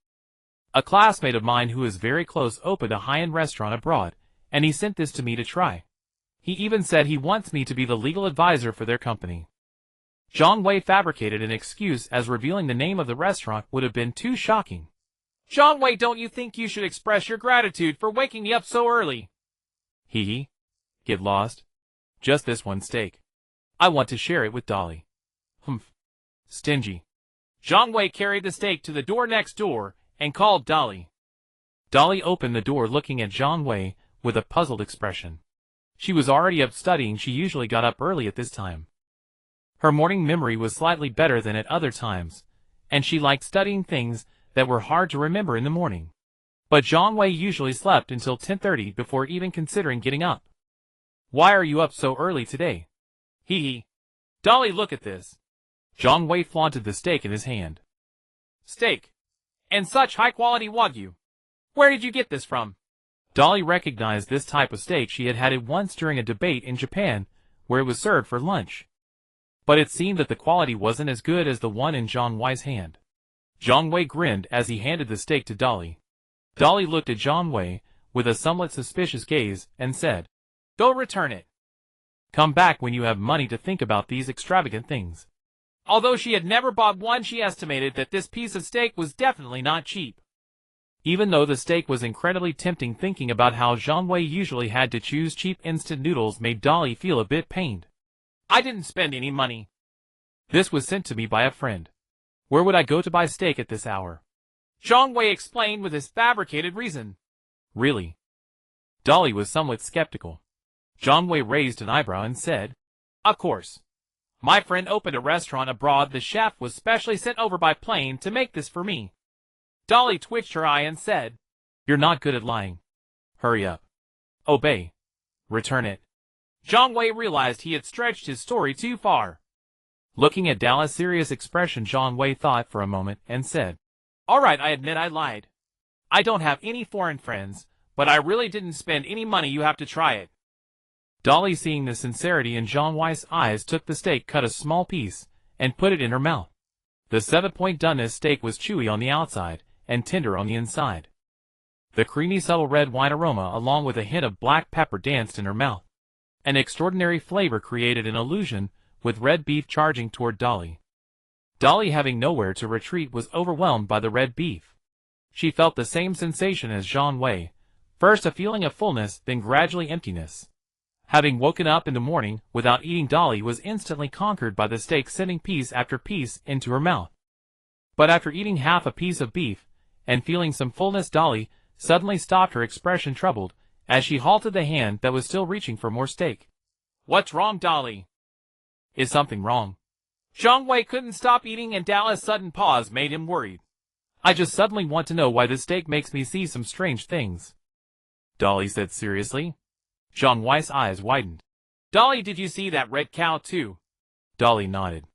A classmate of mine who is very close opened a high-end restaurant abroad, and he sent this to me to try. He even said he wants me to be the legal advisor for their company." Zhang Wei fabricated an excuse as revealing the name of the restaurant would have been too shocking. "Zhang Wei, don't you think you should express your gratitude for waking me up so early?" Hee. Get lost. Just this one steak. I want to share it with Dolly. Humph. Stingy. Zhang Wei carried the steak to the door next door and called Dolly. Dolly opened the door looking at Zhang Wei with a puzzled expression. She was already up studying. She usually got up early at this time. Her morning memory was slightly better than at other times, and she liked studying things that were hard to remember in the morning. But Zhang Wei usually slept until 10:30 before even considering getting up. "Why are you up so early today?" Hee. Dolly, look at this. Zhang Wei flaunted the steak in his hand. "Steak. And such high-quality Wagyu. Where did you get this from?" Dolly recognized this type of steak. She had had it once during a debate in Japan, where it was served for lunch. But it seemed that the quality wasn't as good as the one in Zhang Wei's hand. Zhang Wei grinned as he handed the steak to Dolly. Dolly looked at Zhang Wei with a somewhat suspicious gaze and said, "Go return it. Come back when you have money to think about these extravagant things." Although she had never bought one, she estimated that this piece of steak was definitely not cheap. Even though the steak was incredibly tempting, thinking about how Zhang Wei usually had to choose cheap instant noodles made Dolly feel a bit pained. "I didn't spend any money. This was sent to me by a friend. Where would I go to buy steak at this hour?" Zhang Wei explained with his fabricated reason. "Really?" Dolly was somewhat skeptical. Zhang Wei raised an eyebrow and said, "Of course. My friend opened a restaurant abroad. The chef was specially sent over by plane to make this for me." Dolly twitched her eye and said, "You're not good at lying. Hurry up. Obey. Return it." Zhang Wei realized he had stretched his story too far. Looking at Dallas' serious expression, Zhang Wei thought for a moment and said, "All right, I admit I lied. I don't have any foreign friends, but I really didn't spend any money. You have to try it." Dolly, seeing the sincerity in Zhang Wei's eyes, took the steak, cut a small piece, and put it in her mouth. The 7-point doneness steak was chewy on the outside and tender on the inside. The creamy, subtle red wine aroma along with a hint of black pepper danced in her mouth. An extraordinary flavor created an illusion, with red beef charging toward Dolly. Dolly, having nowhere to retreat, was overwhelmed by the red beef. She felt the same sensation as Zhang Wei, first a feeling of fullness, then gradually emptiness. Having woken up in the morning without eating, Dolly was instantly conquered by the steak, sending piece after piece into her mouth. But after eating half a piece of beef, and feeling some fullness, Dolly suddenly stopped, her expression troubled, as she halted the hand that was still reaching for more steak. "What's wrong, Dolly?" "Is something wrong?" Zhang Wei couldn't stop eating, and Dallas' sudden pause made him worried. "I just suddenly want to know why this steak makes me see some strange things," Dolly said seriously. Zhang Wei's eyes widened. "Dolly, did you see that red cow too?" Dolly nodded.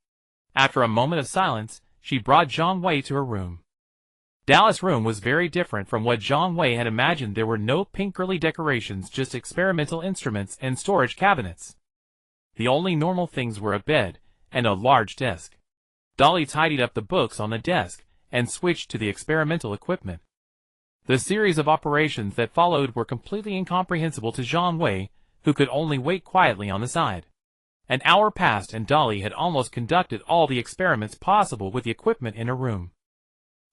After a moment of silence, she brought Zhang Wei to her room. Dallas' room was very different from what Zhang Wei had imagined. There were no pink girly decorations, just experimental instruments and storage cabinets. The only normal things were a bed and a large desk. Dolly tidied up the books on the desk and switched to the experimental equipment. The series of operations that followed were completely incomprehensible to Zhang Wei, who could only wait quietly on the side. An hour passed and Dolly had almost conducted all the experiments possible with the equipment in her room.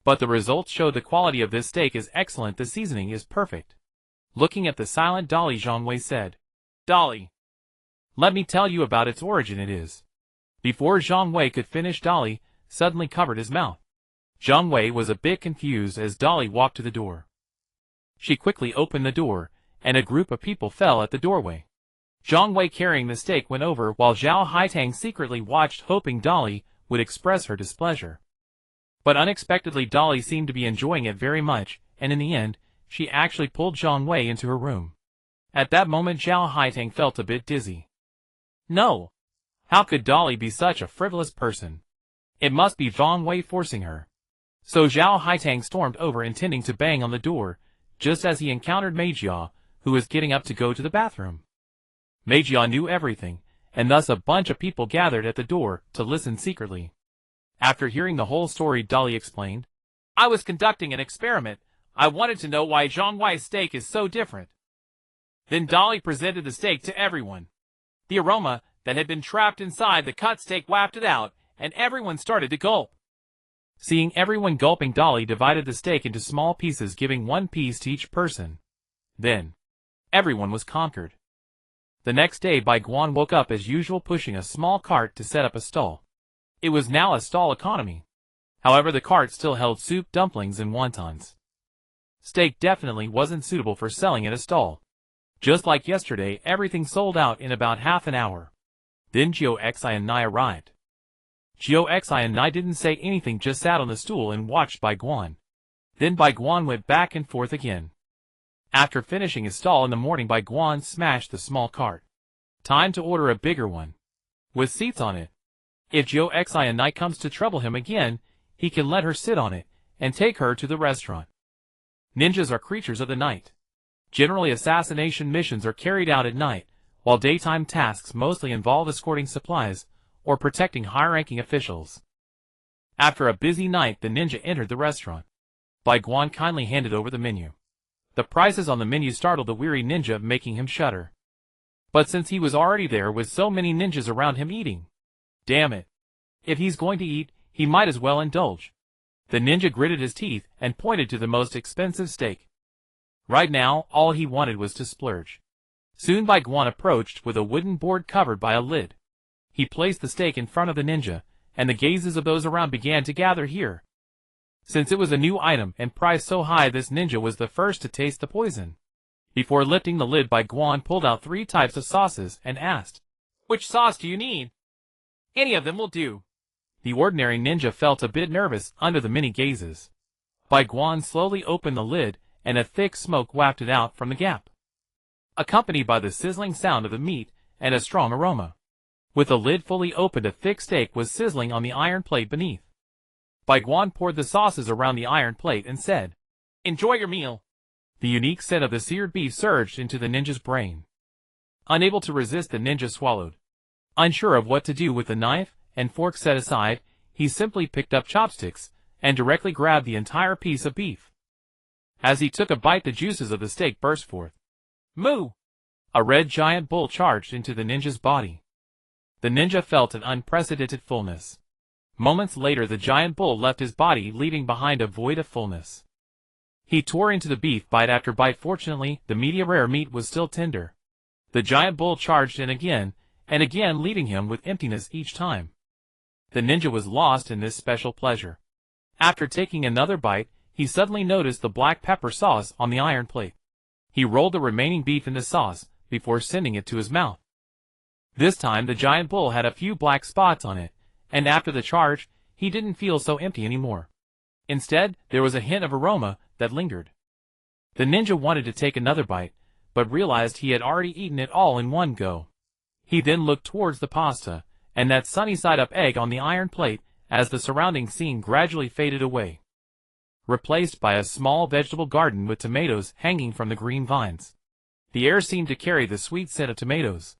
But the results showed the quality of this steak is excellent. The seasoning is perfect. Looking at the silent Dolly, Zhang Wei said, "Dolly, let me tell you about its origin." It is. Before Zhang Wei could finish, Dolly suddenly covered his mouth. Zhang Wei was a bit confused as Dolly walked to the door. She quickly opened the door, and a group of people fell at the doorway. Zhang Wei, carrying the steak, went over while Zhao Haitang secretly watched, hoping Dolly would express her displeasure. But unexpectedly, Dolly seemed to be enjoying it very much, and in the end, she actually pulled Zhang Wei into her room. At that moment Zhao Haitang felt a bit dizzy. No! How could Dolly be such a frivolous person? It must be Zhang Wei forcing her. So Zhao Haitang stormed over intending to bang on the door, just as he encountered Meijia, who was getting up to go to the bathroom. Meijia knew everything, and thus a bunch of people gathered at the door to listen secretly. After hearing the whole story, Dolly explained, I was conducting an experiment. I wanted to know why Zhang Wei's steak is so different. Then Dolly presented the steak to everyone. The aroma that had been trapped inside the cut steak wafted out, and everyone started to gulp. Seeing everyone gulping, Dolly divided the steak into small pieces, giving one piece to each person. Then, everyone was conquered. The next day, Bai Guan woke up as usual, pushing a small cart to set up a stall. It was now a stall economy. However, the cart still held soup, dumplings, and wontons. Steak definitely wasn't suitable for selling at a stall. Just like yesterday, everything sold out in about half an hour. Then Gio Xi and Nai arrived. Gio Xi and Nai didn't say anything, just sat on the stool and watched Bai Guan. Then Bai Guan went back and forth again. After finishing his stall in the morning, Bai Guan smashed the small cart. Time to order a bigger one, with seats on it. If Gio Xi and Nai comes to trouble him again, he can let her sit on it and take her to the restaurant. Ninjas are creatures of the night. Generally, assassination missions are carried out at night, while daytime tasks mostly involve escorting supplies or protecting high-ranking officials. After a busy night, the ninja entered the restaurant. Bai Guan kindly handed over the menu. The prices on the menu startled the weary ninja, making him shudder. But since he was already there with so many ninjas around him eating, damn it! If he's going to eat, he might as well indulge. The ninja gritted his teeth and pointed to the most expensive steak. Right now, all he wanted was to splurge. Soon Bai Guan approached with a wooden board covered by a lid. He placed the steak in front of the ninja, and the gazes of those around began to gather here. Since it was a new item and priced so high, this ninja was the first to taste the poison. Before lifting the lid, Bai Guan pulled out 3 types of sauces and asked, Which sauce do you need? Any of them will do. The ordinary ninja felt a bit nervous under the many gazes. Bai Guan slowly opened the lid, and a thick smoke wafted out from the gap, accompanied by the sizzling sound of the meat and a strong aroma. With the lid fully opened, a thick steak was sizzling on the iron plate beneath. Bai Guan poured the sauces around the iron plate and said, Enjoy your meal. The unique scent of the seared beef surged into the ninja's brain. Unable to resist, the ninja swallowed. Unsure of what to do with the knife and fork set aside, he simply picked up chopsticks and directly grabbed the entire piece of beef. As he took a bite, the juices of the steak burst forth. Moo! A red giant bull charged into the ninja's body. The ninja felt an unprecedented fullness. Moments later, the giant bull left his body, leaving behind a void of fullness. He tore into the beef bite after bite. Fortunately, the medium-rare meat was still tender. The giant bull charged in again, and again, leaving him with emptiness each time. The ninja was lost in this special pleasure. After taking another bite, he suddenly noticed the black pepper sauce on the iron plate. He rolled the remaining beef in the sauce before sending it to his mouth. This time the giant bull had a few black spots on it, and after the charge, he didn't feel so empty anymore. Instead, there was a hint of aroma that lingered. The ninja wanted to take another bite, but realized he had already eaten it all in one go. He then looked towards the pasta, and that sunny-side-up egg on the iron plate as the surrounding scene gradually faded away, replaced by a small vegetable garden with tomatoes hanging from the green vines. The air seemed to carry the sweet scent of tomatoes.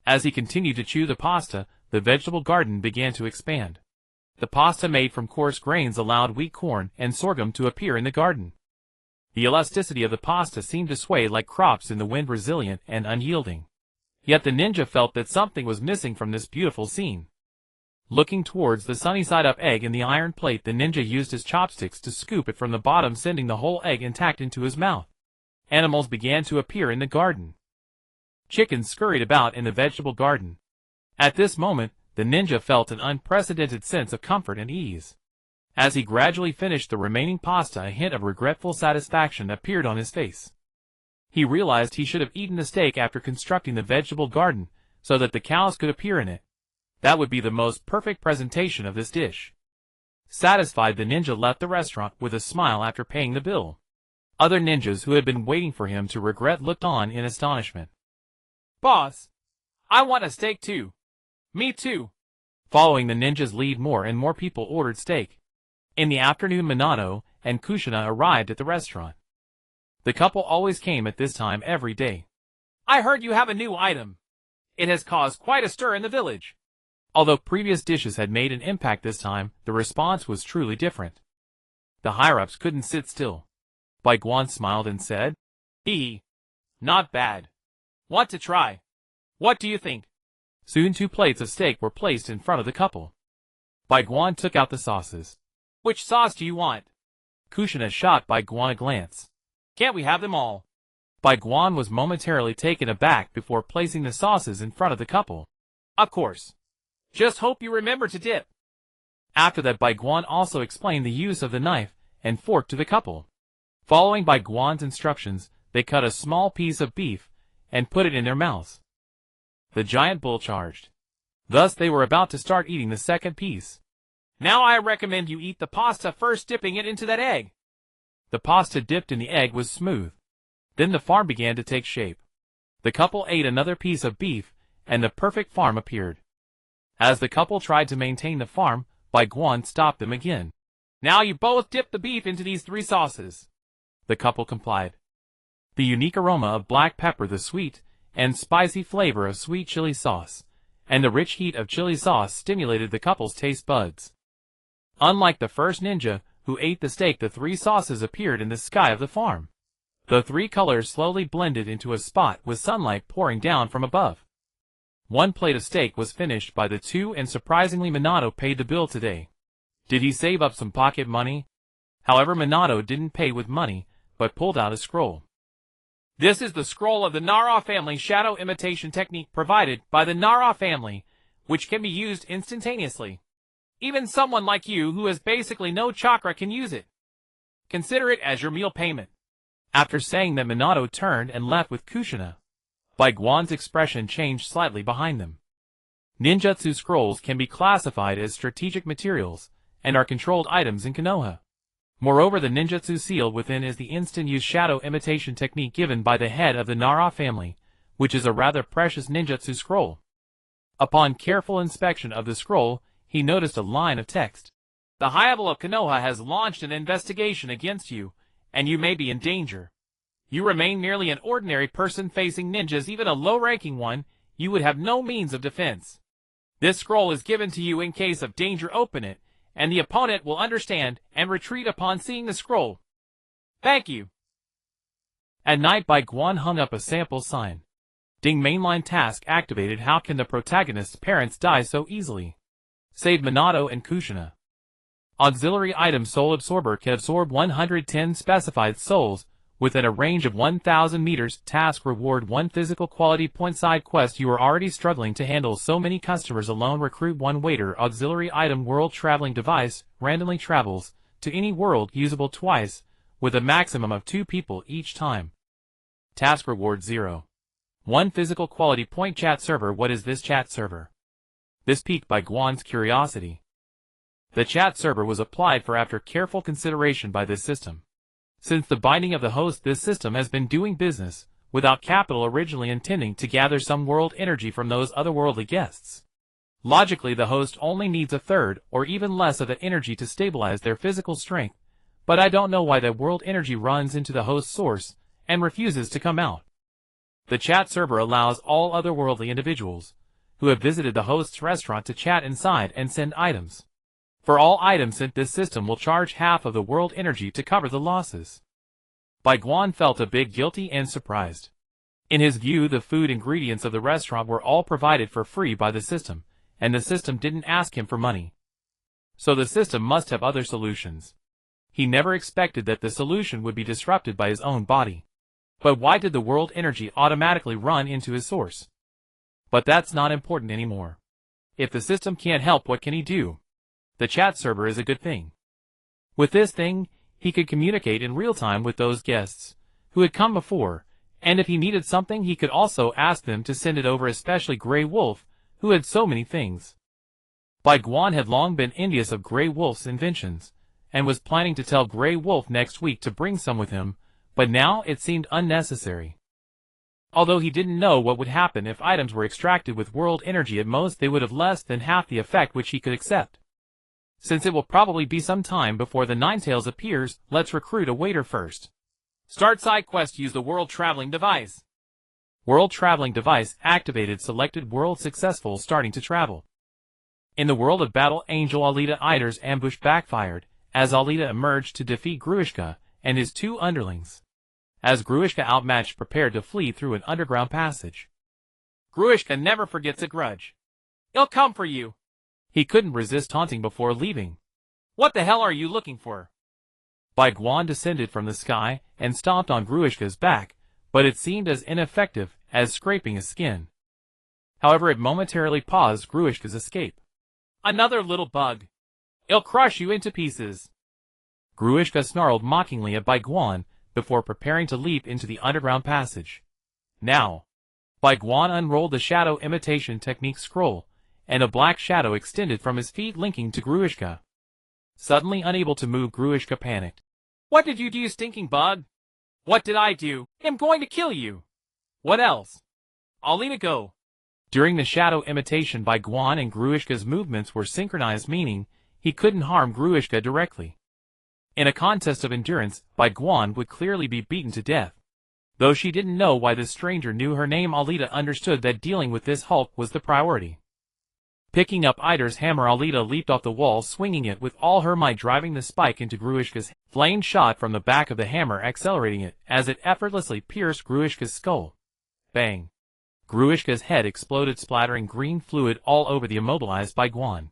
As he continued to chew the pasta, the vegetable garden began to expand. The pasta made from coarse grains allowed wheat, corn, and sorghum to appear in the garden. The elasticity of the pasta seemed to sway like crops in the wind, resilient and unyielding. Yet the ninja felt that something was missing from this beautiful scene. Looking towards the sunny-side-up egg in the iron plate, the ninja used his chopsticks to scoop it from the bottom, sending the whole egg intact into his mouth. Animals began to appear in the garden. Chickens scurried about in the vegetable garden. At this moment, the ninja felt an unprecedented sense of comfort and ease. As he gradually finished the remaining pasta, a hint of regretful satisfaction appeared on his face. He realized he should have eaten the steak after constructing the vegetable garden, so that the cows could appear in it. That would be the most perfect presentation of this dish. Satisfied, the ninja left the restaurant with a smile after paying the bill. Other ninjas who had been waiting for him to regret looked on in astonishment. Boss, I want a steak too. Me too. Following the ninja's lead, more and more people ordered steak. In the afternoon, Minato and Kushina arrived at the restaurant. The couple always came at this time every day. I heard you have a new item. It has caused quite a stir in the village. Although previous dishes had made an impact this time, the response was truly different. The higher-ups couldn't sit still. Bai Guan smiled and said, Not bad. Want to try? What do you think? Soon 2 plates of steak were placed in front of the couple. Bai Guan took out the sauces. Which sauce do you want? Kushina shot Bai Guan a glance. Can't we have them all? Bai Guan was momentarily taken aback before placing the sauces in front of the couple. Of course. Just hope you remember to dip. After that, Bai Guan also explained the use of the knife and fork to the couple. Following Bai Guan's instructions, they cut a small piece of beef and put it in their mouths. The giant bull charged. Thus they were about to start eating the second piece. Now I recommend you eat the pasta first, dipping it into that egg. The pasta dipped in the egg was smooth. Then the farm began to take shape. The couple ate another piece of beef, and the perfect farm appeared. As the couple tried to maintain the farm, Bai Guan stopped them again. Now you both dip the beef into these 3 sauces. The couple complied. The unique aroma of black pepper, the sweet and spicy flavor of sweet chili sauce, and the rich heat of chili sauce stimulated the couple's taste buds. Unlike the first ninja, who ate the steak, the 3 sauces appeared in the sky of the farm. The 3 colors slowly blended into a spot with sunlight pouring down from above. 1 plate of steak was finished by the 2, and surprisingly Minato paid the bill today. Did he save up some pocket money? However, Minato didn't pay with money, but pulled out a scroll. This is the scroll of the Nara family shadow imitation technique provided by the Nara family, which can be used instantaneously. Even someone like you who has basically no chakra can use it. Consider it as your meal payment. After saying that, Minato turned and left with Kushina. Bai Guan's expression changed slightly behind them. Ninjutsu scrolls can be classified as strategic materials, and are controlled items in Konoha. Moreover, the ninjutsu sealed within is the instant-use shadow imitation technique given by the head of the Nara family, which is a rather precious ninjutsu scroll. Upon careful inspection of the scroll, he noticed a line of text. The high level of Konoha has launched an investigation against you, and you may be in danger. You remain merely an ordinary person facing ninjas, even a low-ranking one. You would have no means of defense. This scroll is given to you in case of danger. Open it, and the opponent will understand and retreat upon seeing the scroll. Thank you. At night, Bai Guan hung up a sample sign. Ding, mainline task activated. How can the protagonist's parents die so easily? Save Minato and Kushina. Auxiliary item Soul Absorber can absorb 110 specified souls within a range of 1,000 meters. Task reward 1 physical quality point. Side quest: you are already struggling to handle so many customers alone. Recruit 1 waiter. Auxiliary item World Traveling Device randomly travels to any world, usable twice, with a maximum of 2 people each time. Task reward 0. 1 physical quality point. Chat server. What is this chat server? This piqued Bai Guan's curiosity. The chat server was applied for after careful consideration by this system. Since the binding of the host, this system has been doing business without capital, originally intending to gather some world energy from those otherworldly guests. Logically, the host only needs 1/3 or even less of the energy to stabilize their physical strength, but I don't know why the world energy runs into the host source and refuses to come out. The chat server allows all otherworldly individuals who have visited the host's restaurant to chat inside and send items. For all items sent, this system will charge half of the world energy to cover the losses. Bai Guan felt a bit guilty and surprised. In his view, the food ingredients of the restaurant were all provided for free by the system, and the system didn't ask him for money. So the system must have other solutions. He never expected that the solution would be disrupted by his own body. But why did the world energy automatically run into his source? But that's not important anymore. If the system can't help, what can he do? The chat server is a good thing. With this thing, he could communicate in real time with those guests who had come before, and if he needed something, he could also ask them to send it over, especially Grey Wolf, who had so many things. Bai Guan had long been envious of Grey Wolf's inventions, and was planning to tell Grey Wolf next week to bring some with him, but now it seemed unnecessary. Although he didn't know what would happen if items were extracted with world energy, at most they would have less than half the effect which he could accept. Since it will probably be some time before the Ninetales appears, let's recruit a waiter first. Start side quest. Use the world traveling device. World traveling device activated. Selected world successful. Starting to travel. In the world of battle, Angel Alita Ider's ambush backfired, as Alita emerged to defeat Gruishka and his two underlings. As Gruishka, outmatched, prepared to flee through an underground passage. Gruishka never forgets a grudge. He'll come for you. He couldn't resist taunting before leaving. What the hell are you looking for? Bai Guan descended from the sky and stomped on Gruishka's back, but it seemed as ineffective as scraping his skin. However, it momentarily paused Gruishka's escape. Another little bug. He'll crush you into pieces. Gruishka snarled mockingly at Bai Guan before preparing to leap into the underground passage. Now, Bai Guan unrolled the shadow imitation technique scroll, and a black shadow extended from his feet, linking to Gruishka. Suddenly unable to move, Gruishka panicked. What did you do, you stinking bug? What did I do? I'm going to kill you. What else? Alita, go. During the shadow imitation, Bai Guan and Gruishka's movements were synchronized, meaning he couldn't harm Gruishka directly. In a contest of endurance, Bai Guan would clearly be beaten to death. Though she didn't know why this stranger knew her name, Alita understood that dealing with this Hulk was the priority. Picking up Ider's hammer, Alita leaped off the wall, swinging it with all her might, driving the spike into Gruishka's head. Flame shot from the back of the hammer, accelerating it as it effortlessly pierced Gruishka's skull. Bang! Gruishka's head exploded, splattering green fluid all over the immobilized Bai Guan.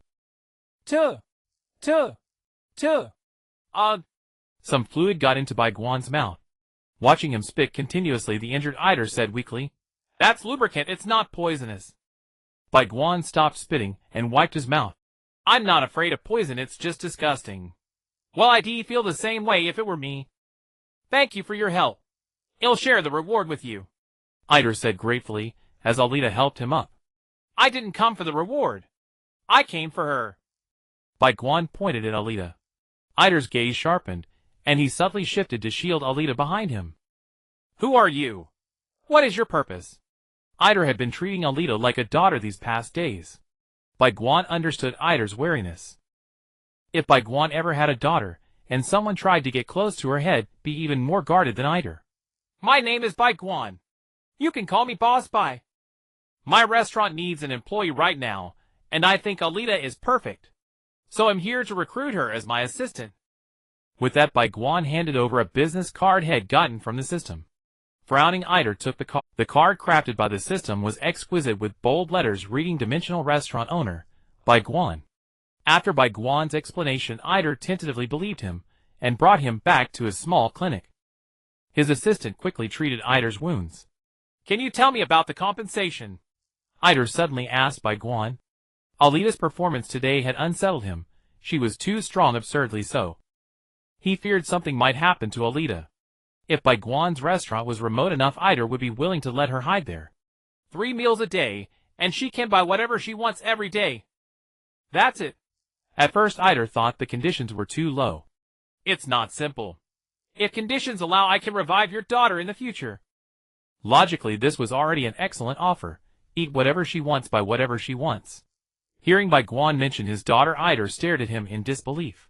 Some fluid got into Bai Guan's mouth. Watching him spit continuously, the injured Ider said weakly, "That's lubricant, it's not poisonous." Bai Guan stopped spitting and wiped his mouth. "I'm not afraid of poison, it's just disgusting. Well, I'd feel the same way if it were me. Thank you for your help. I'll share the reward with you," Ider said gratefully as Alita helped him up. "I didn't come for the reward. I came for her." Bai Guan pointed at Alita. Ider's gaze sharpened, and he subtly shifted to shield Alita behind him. "Who are you? What is your purpose?" Ider had been treating Alita like a daughter these past days. Bai Guan understood Ider's wariness. If Bai Guan ever had a daughter, and someone tried to get close to her head, be even more guarded than Ider. "My name is Bai Guan. You can call me Boss Bai. My restaurant needs an employee right now, and I think Alita is perfect. So I'm here to recruit her as my assistant." With that, Bai Guan handed over a business card head gotten from the system. Frowning, Ider took the card. The card crafted by the system was exquisite, with bold letters reading "Dimensional Restaurant Owner, Bai Guan." After Bai Guan's explanation, Ider tentatively believed him, and brought him back to his small clinic. His assistant quickly treated Ider's wounds. "Can you tell me about the compensation?" Ider suddenly asked Bai Guan. Alita's performance today had unsettled him. She was too strong, absurdly so. He feared something might happen to Alita. If Bai Guan's restaurant was remote enough, Ider would be willing to let her hide there. 3 meals a day, and she can buy whatever she wants every day. That's it. At first, Ider thought the conditions were too low. "It's not simple. If conditions allow, I can revive your daughter in the future." Logically, this was already an excellent offer. Eat whatever she wants, buy whatever she wants. Hearing Bai Guan mention his daughter, Ider stared at him in disbelief.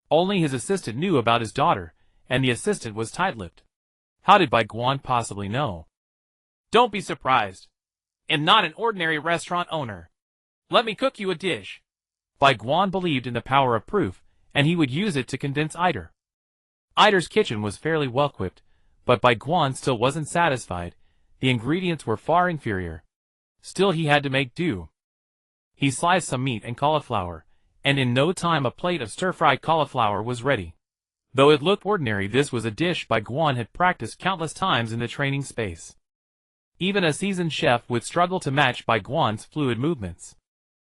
Only his assistant knew about his daughter, and the assistant was tight-lipped. How did Bai Guan possibly know? "Don't be surprised. I'm not an ordinary restaurant owner. Let me cook you a dish." Bai Guan believed in the power of proof, and he would use it to convince Ider. Ider's kitchen was fairly well-equipped, but Bai Guan still wasn't satisfied. The ingredients were far inferior. Still, he had to make do. He sliced some meat and cauliflower, and in no time a plate of stir-fried cauliflower was ready. Though it looked ordinary, this was a dish Bai Guan had practiced countless times in the training space. Even a seasoned chef would struggle to match Bai Guan's fluid movements.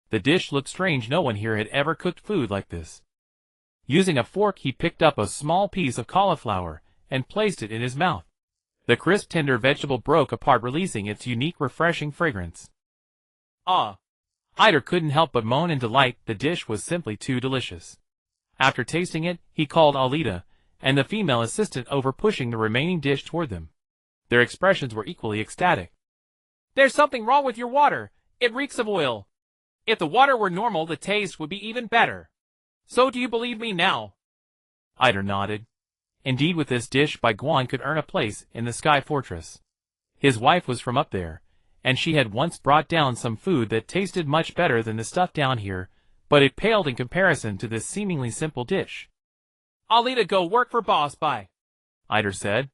The dish looked strange. No one here had ever cooked food like this. Using a fork, he picked up a small piece of cauliflower and placed it in his mouth. The crisp, tender vegetable broke apart, releasing its unique, refreshing fragrance. Ider couldn't help but moan in delight. The dish was simply too delicious. After tasting it, he called Alita, and the female assistant over pushing the remaining dish toward them. Their expressions were equally ecstatic. There's something wrong with your water. It reeks of oil. If the water were normal, the taste would be even better. So do you believe me now? Eider nodded. Indeed, with this dish, Bai Guan could earn a place in the Sky Fortress. His wife was from up there, and she had once brought down some food that tasted much better than the stuff down here, but it paled in comparison to this seemingly simple dish. Alita, go work for Boss Bai, Eider said.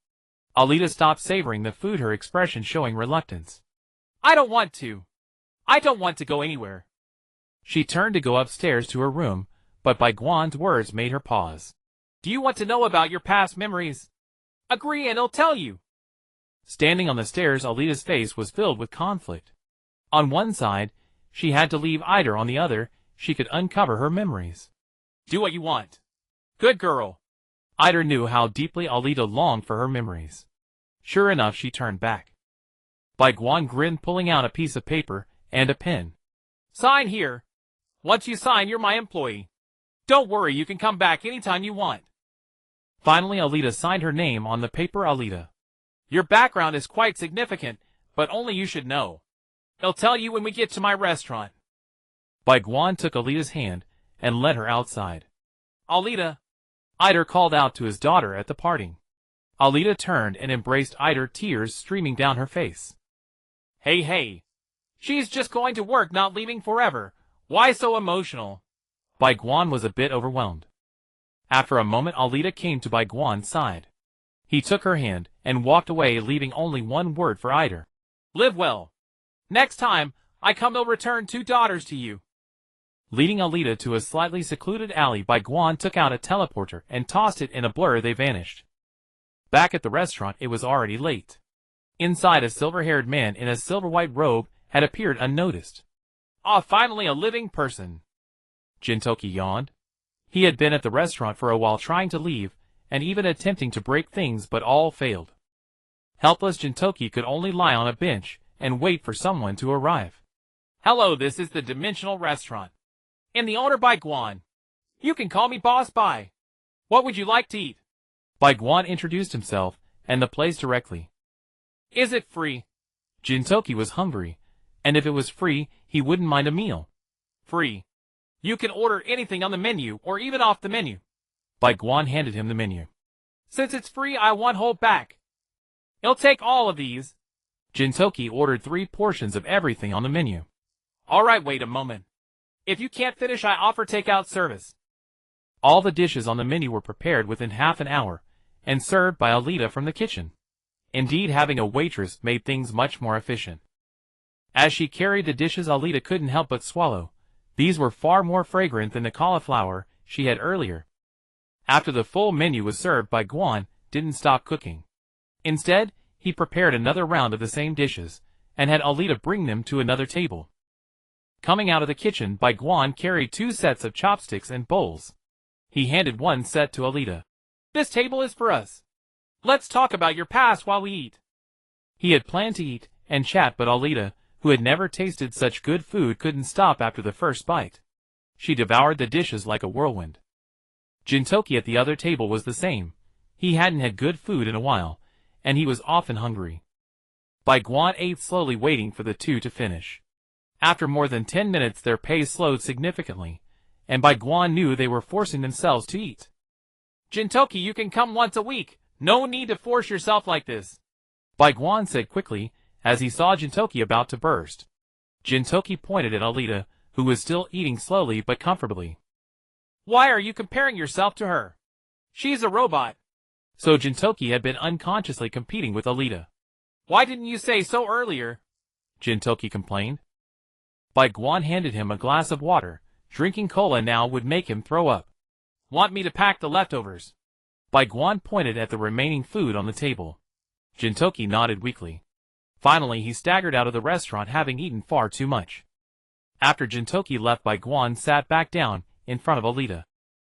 Alita stopped savoring the food, her expression showing reluctance. I don't want to. I don't want to go anywhere. She turned to go upstairs to her room, but Bai Guan's words made her pause. Do you want to know about your past memories? Agree and I'll tell you. Standing on the stairs, Alita's face was filled with conflict. On one side, she had to leave Eider, on the other, she could uncover her memories. Do what you want. Good girl. Eider knew how deeply Alita longed for her memories. Sure enough, she turned back. Bai Guan grinned, pulling out a piece of paper and a pen. Sign here. Once you sign, you're my employee. Don't worry, you can come back anytime you want. Finally, Alita signed her name on the paper. Alita. Your background is quite significant, but only you should know. I'll tell you when we get to my restaurant. Bai Guan took Alita's hand and led her outside. Alita, Eider called out to his daughter at the parting. Alita turned and embraced Eider, tears streaming down her face. Hey. She's just going to work, not leaving forever. Why so emotional? Bai Guan was a bit overwhelmed. After a moment, Alita came to Bai Guan's side. He took her hand and walked away, leaving only one word for Eider. Live well. Next time I come, I'll return 2 daughters to you. Leading Alita to a slightly secluded alley, Bai Guan took out a teleporter and tossed it. In a blur, they vanished. Back at the restaurant, it was already late. Inside, a silver-haired man in a silver-white robe had appeared unnoticed. Ah, finally a living person. Jintoki yawned. He had been at the restaurant for a while, trying to leave, and even attempting to break things, but all failed. Helpless, Jintoki could only lie on a bench and wait for someone to arrive. Hello, this is the Dimensional Restaurant. And the owner, Bai Guan. You can call me Boss Bai. What would you like to eat? Bai Guan introduced himself and the place directly. Is it free? Jintoki was hungry, and if it was free, he wouldn't mind a meal. Free. You can order anything on the menu or even off the menu. Bai Guan handed him the menu. Since it's free, I won't hold back. I'll take all of these. Jintoki ordered 3 portions of everything on the menu. All right, wait a moment. If you can't finish, I offer takeout service. All the dishes on the menu were prepared within half an hour and served by Alita from the kitchen. Indeed, having a waitress made things much more efficient. As she carried the dishes, Alita couldn't help but swallow. These were far more fragrant than the cauliflower she had earlier. After the full menu was served, Bai Guan didn't stop cooking. Instead, he prepared another round of the same dishes and had Alita bring them to another table. Coming out of the kitchen, Bai Guan carried 2 sets of chopsticks and bowls. He handed one set to Alita. This table is for us. Let's talk about your past while we eat. He had planned to eat and chat, but Alita, who had never tasted such good food, couldn't stop after the first bite. She devoured the dishes like a whirlwind. Jintoki at the other table was the same. He hadn't had good food in a while, and he was often hungry. Bai Guan ate slowly, waiting for the 2 to finish. After more than 10 minutes, their pace slowed significantly, and Bai Guan knew they were forcing themselves to eat. Jintoki, you can come once a week. No need to force yourself like this. Bai Guan said quickly, as he saw Jintoki about to burst. Jintoki pointed at Alita, who was still eating slowly but comfortably. Why are you comparing yourself to her? She's a robot. So Jintoki had been unconsciously competing with Alita. Why didn't you say so earlier? Jintoki complained. Bai Guan handed him a glass of water. Drinking cola now would make him throw up. Want me to pack the leftovers? Bai Guan pointed at the remaining food on the table. Jintoki nodded weakly. Finally, he staggered out of the restaurant, having eaten far too much. After Jintoki left, Bai Guan sat back down in front of Alita.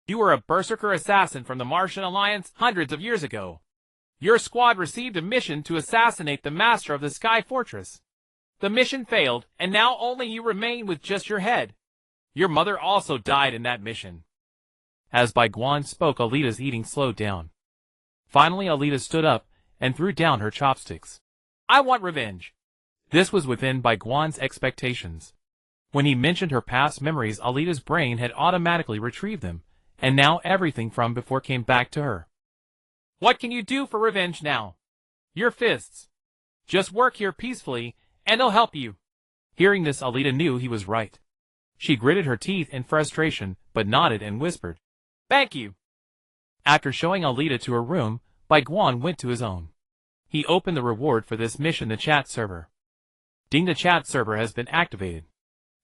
You were a berserker assassin from the Martian Alliance hundreds of years ago. Your squad received a mission to assassinate the master of the Sky Fortress. The mission failed, and now only you remain with just your head. Your mother also died in that mission. As Bai Guan spoke, Alita's eating slowed down. Finally Alita stood up and threw down her chopsticks. I want revenge. This was within Bai Guan's expectations. When he mentioned her past memories, Alita's brain had automatically retrieved them, and now everything from before came back to her. What can you do for revenge now? Your fists. Just work here peacefully, and they'll help you. Hearing this, Alita knew he was right. She gritted her teeth in frustration, but nodded and whispered, Thank you. After showing Alita to her room, Bai Guan went to his own. He opened the reward for this mission, the chat server. Ding, the chat server has been activated.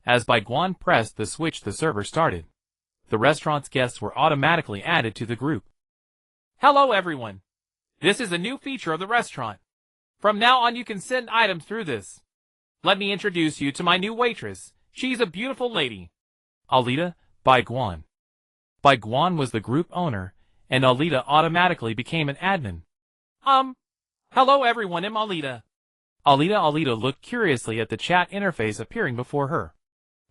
As Bai Guan pressed the switch, the server started. The restaurant's guests were automatically added to the group. Hello everyone. This is a new feature of the restaurant. From now on you can send items through this. Let me introduce you to my new waitress. She's a beautiful lady. Alita, Bai Guan. Bai Guan was the group owner, and Alita automatically became an admin. Hello everyone, I'm Alita. Alita looked curiously at the chat interface appearing before her.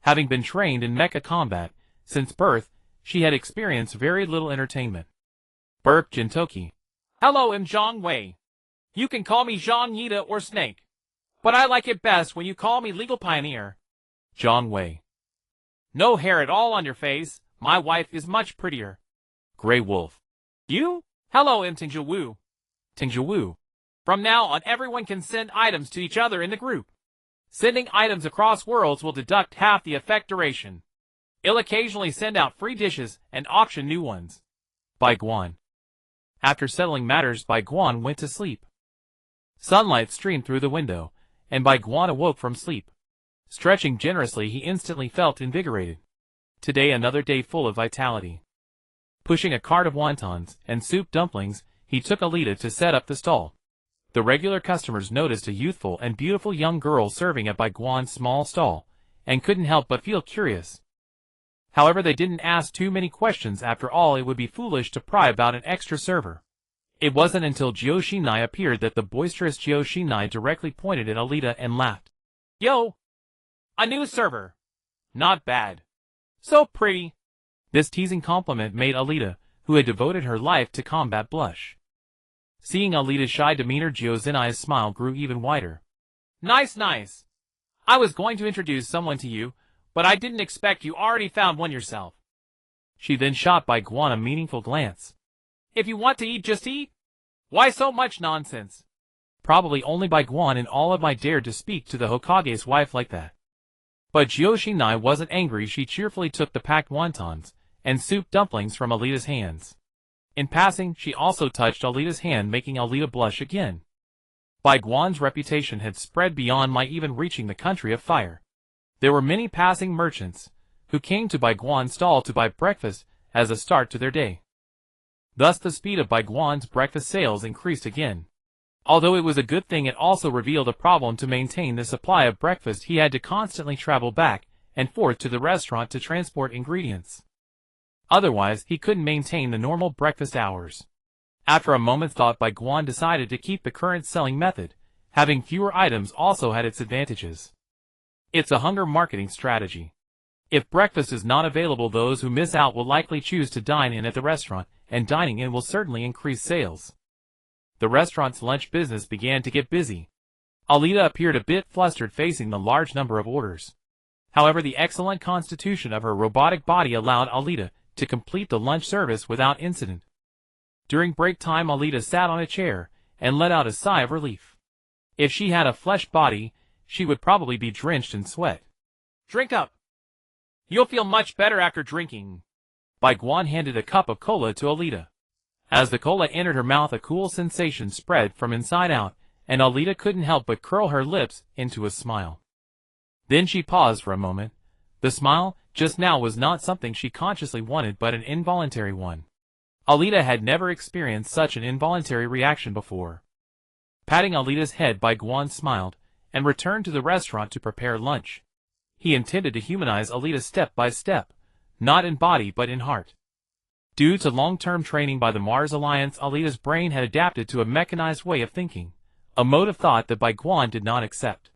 Having been trained in mecha combat since birth, she had experienced very little entertainment. Burke Jintoki. Hello, I'm Zhang Wei. You can call me Zhang Yida or Snake. But I like it best when you call me Legal Pioneer. Zhang Wei. No hair at all on your face. My wife is much prettier. Grey Wolf. You? Hello, I'm Tingzhu Wu. Tingzhu Wu. From now on, everyone can send items to each other in the group. Sending items across worlds will deduct half the effect duration. It'll occasionally send out free dishes and auction new ones. Bai Guan. After settling matters, Bai Guan went to sleep. Sunlight streamed through the window, and Bai Guan awoke from sleep. Stretching generously, he instantly felt invigorated. Today another day full of vitality. Pushing a cart of wontons and soup dumplings, he took Alita to set up the stall. The regular customers noticed a youthful and beautiful young girl serving at Bai Guan's small stall, and couldn't help but feel curious. However, they didn't ask too many questions. After all, it would be foolish to pry about an extra server. It wasn't until Jiao Shinai appeared that the boisterous Jiao Shinai directly pointed at Alita and laughed. Yo! A new server. Not bad. So pretty. This teasing compliment made Alita, who had devoted her life to combat, blush. Seeing Alita's shy demeanor, Jiao Shinai's smile grew even wider. Nice. I was going to introduce someone to you, but I didn't expect you already found one yourself. She then shot Bai Guan a meaningful glance. If you want to eat, just eat. Why so much nonsense? Probably only Bai Guan in all of my dared to speak to the Hokage's wife like that. But Jiao Shinai wasn't angry. She cheerfully took the packed wontons and soup dumplings from Alita's hands. In passing, she also touched Alita's hand, making Alita blush again. Bai Guan's reputation had spread beyond my even reaching the country of fire. There were many passing merchants who came to Bai Guan's stall to buy breakfast as a start to their day. Thus the speed of Bai Guan's breakfast sales increased again. Although it was a good thing, it also revealed a problem. To maintain the supply of breakfast, he had to constantly travel back and forth to the restaurant to transport ingredients. Otherwise, he couldn't maintain the normal breakfast hours. After a moment's thought, Bai Guan decided to keep the current selling method. Having fewer items also had its advantages. It's a hunger marketing strategy. If breakfast is not available, those who miss out will likely choose to dine in at the restaurant, and dining in will certainly increase sales. The restaurant's lunch business began to get busy. Alita appeared a bit flustered facing the large number of orders. However, the excellent constitution of her robotic body allowed Alita to complete the lunch service without incident. During break time, Alita sat on a chair and let out a sigh of relief. If she had a flesh body, she would probably be drenched in sweat. Drink up. You'll feel much better after drinking. Bai Guan handed a cup of cola to Alita. As the cola entered her mouth, a cool sensation spread from inside out, and Alita couldn't help but curl her lips into a smile. Then she paused for a moment. The smile, just now, was not something she consciously wanted, but an involuntary one. Alita had never experienced such an involuntary reaction before. Patting Alita's head, Bai Guan smiled, and returned to the restaurant to prepare lunch. He intended to humanize Alita step by step, not in body but in heart. Due to long-term training by the Mars Alliance, Alita's brain had adapted to a mechanized way of thinking, a mode of thought that Bai Guan did not accept.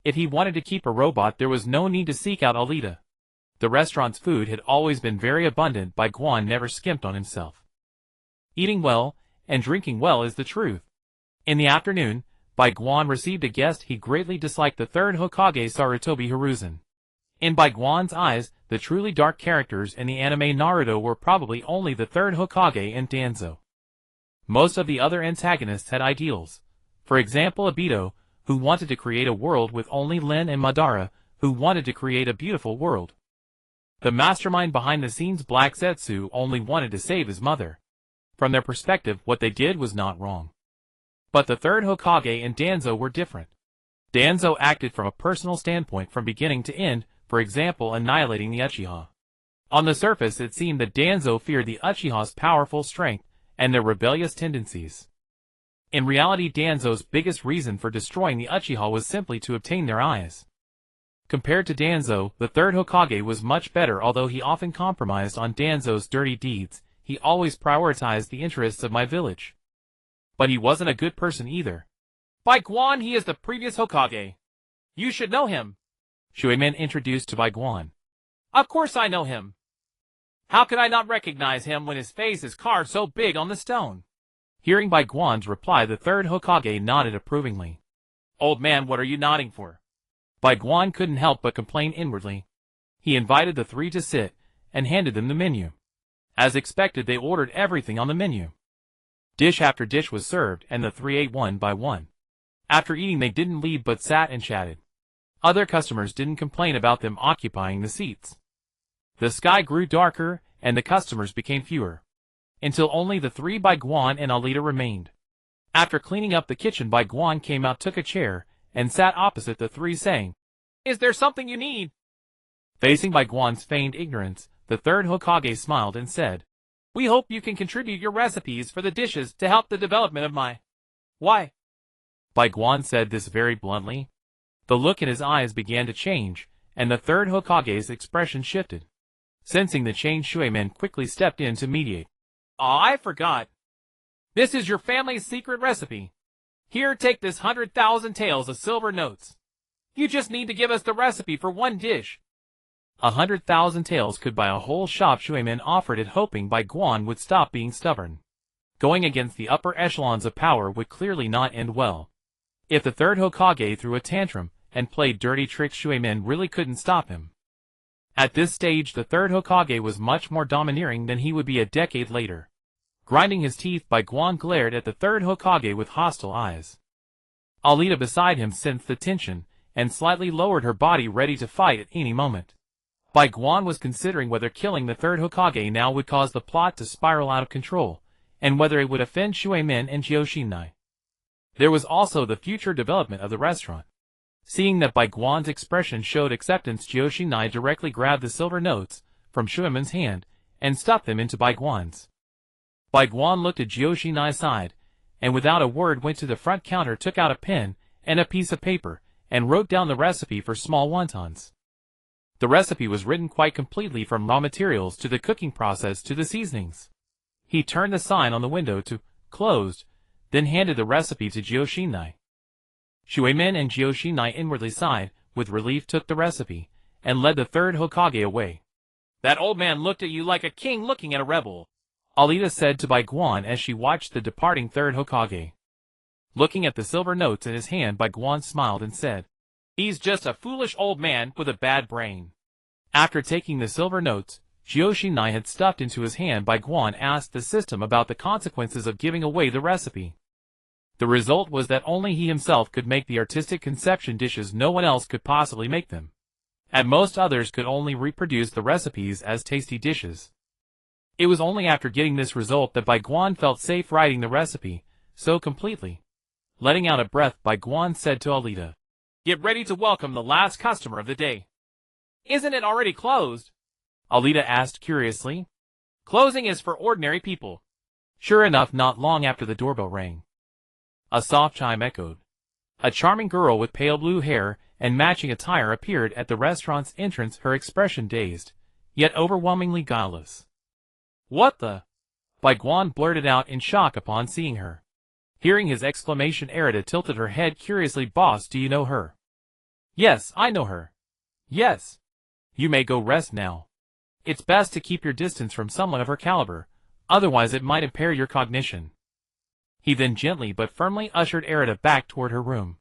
If he wanted to keep a robot, there was no need to seek out Alita. The restaurant's food had always been very abundant. Bai Guan never skimped on himself. Eating well and drinking well is the truth. In the afternoon, Bai Guan received a guest he greatly disliked, the third Hokage Sarutobi Hiruzen. In Bai Guan's eyes, the truly dark characters in the anime Naruto were probably only the third Hokage and Danzo. Most of the other antagonists had ideals. For example, Obito, who wanted to create a world with only Lin, and Madara, who wanted to create a beautiful world. The mastermind behind the scenes, Black Zetsu, only wanted to save his mother. From their perspective, what they did was not wrong. But the third Hokage and Danzo were different. Danzo acted from a personal standpoint from beginning to end, for example annihilating the Uchiha. On the surface it seemed that Danzo feared the Uchiha's powerful strength and their rebellious tendencies. In reality, Danzo's biggest reason for destroying the Uchiha was simply to obtain their eyes. Compared to Danzo, the third Hokage was much better. Although he often compromised on Danzo's dirty deeds, he always prioritized the interests of my village. But he wasn't a good person either. Bai Guan, he is the previous Hokage. You should know him. Shuemin introduced to Bai Guan. Of course I know him. How could I not recognize him when his face is carved so big on the stone? Hearing Bai Guan's reply, the third Hokage nodded approvingly. Old man, what are you nodding for? Bai Guan couldn't help but complain inwardly. He invited the three to sit, and handed them the menu. As expected, they ordered everything on the menu. Dish after dish was served, and the three ate one by one. After eating, they didn't leave but sat and chatted. Other customers didn't complain about them occupying the seats. The sky grew darker, and the customers became fewer. Until only the three Bai Guan and Alita remained. After cleaning up the kitchen, Bai Guan came out, took a chair, and sat opposite the three, saying, "Is there something you need?" Facing Bai Guan's feigned ignorance, the third Hokage smiled and said, "We hope you can contribute your recipes for the dishes to help the development of my..." "Why?" Bai Guan said this very bluntly. The look in his eyes began to change, and the third Hokage's expression shifted. Sensing the change, Shuemin quickly stepped in to mediate. I forgot. This is your family's secret recipe. Here, take this 100,000 taels of silver notes. You just need to give us the recipe for one dish. 100,000 taels could buy a whole shop. Shuemin offered it, hoping Bai Guan would stop being stubborn. Going against the upper echelons of power would clearly not end well. If the third Hokage threw a tantrum and played dirty tricks, Shuemin really couldn't stop him. At this stage, the third Hokage was much more domineering than he would be a decade later. Grinding his teeth, Bai Guan glared at the third Hokage with hostile eyes. Alita beside him sensed the tension, and slightly lowered her body, ready to fight at any moment. Bai Guan was considering whether killing the third Hokage now would cause the plot to spiral out of control, and whether it would offend Shuemin and Gyoshinai. There was also the future development of the restaurant. Seeing that Bai Guan's expression showed acceptance, Gyoshinai directly grabbed the silver notes from Shuemin's hand and stuffed them into Bai Guan's. Bai Guan looked at Gyoshinai's side, and without a word went to the front counter, took out a pen and a piece of paper, and wrote down the recipe for small wontons. The recipe was written quite completely, from raw materials to the cooking process to the seasonings. He turned the sign on the window to closed, then handed the recipe to Gyoshinai. Shuemin and Gyoshinai inwardly sighed with relief, took the recipe, and led the third Hokage away. "That old man looked at you like a king looking at a rebel," Alita said to Bai Guan as she watched the departing third Hokage. Looking at the silver notes in his hand, Bai Guan smiled and said, "He's just a foolish old man with a bad brain." After taking the silver notes, Gyoshinai had stuffed into his hand, Bai Guan asked the system about the consequences of giving away the recipe. The result was that only he himself could make the artistic conception dishes. No one else could possibly make them. At most, others could only reproduce the recipes as tasty dishes. It was only after getting this result that Bai Guan felt safe writing the recipe so completely. Letting out a breath, Bai Guan said to Alita, "Get ready to welcome the last customer of the day." "Isn't it already closed?" Alita asked curiously. "Closing is for ordinary people." Sure enough, not long after the doorbell rang. A soft chime echoed. A charming girl with pale blue hair and matching attire appeared at the restaurant's entrance, her expression dazed, yet overwhelmingly guileless. "What the?" Bai Guan blurted out in shock upon seeing her. Hearing his exclamation, Arita tilted her head curiously. "Boss, do you know her?" "Yes, I know her." "Yes. You may go rest now. It's best to keep your distance from someone of her caliber, otherwise it might impair your cognition." He then gently but firmly ushered Erida back toward her room.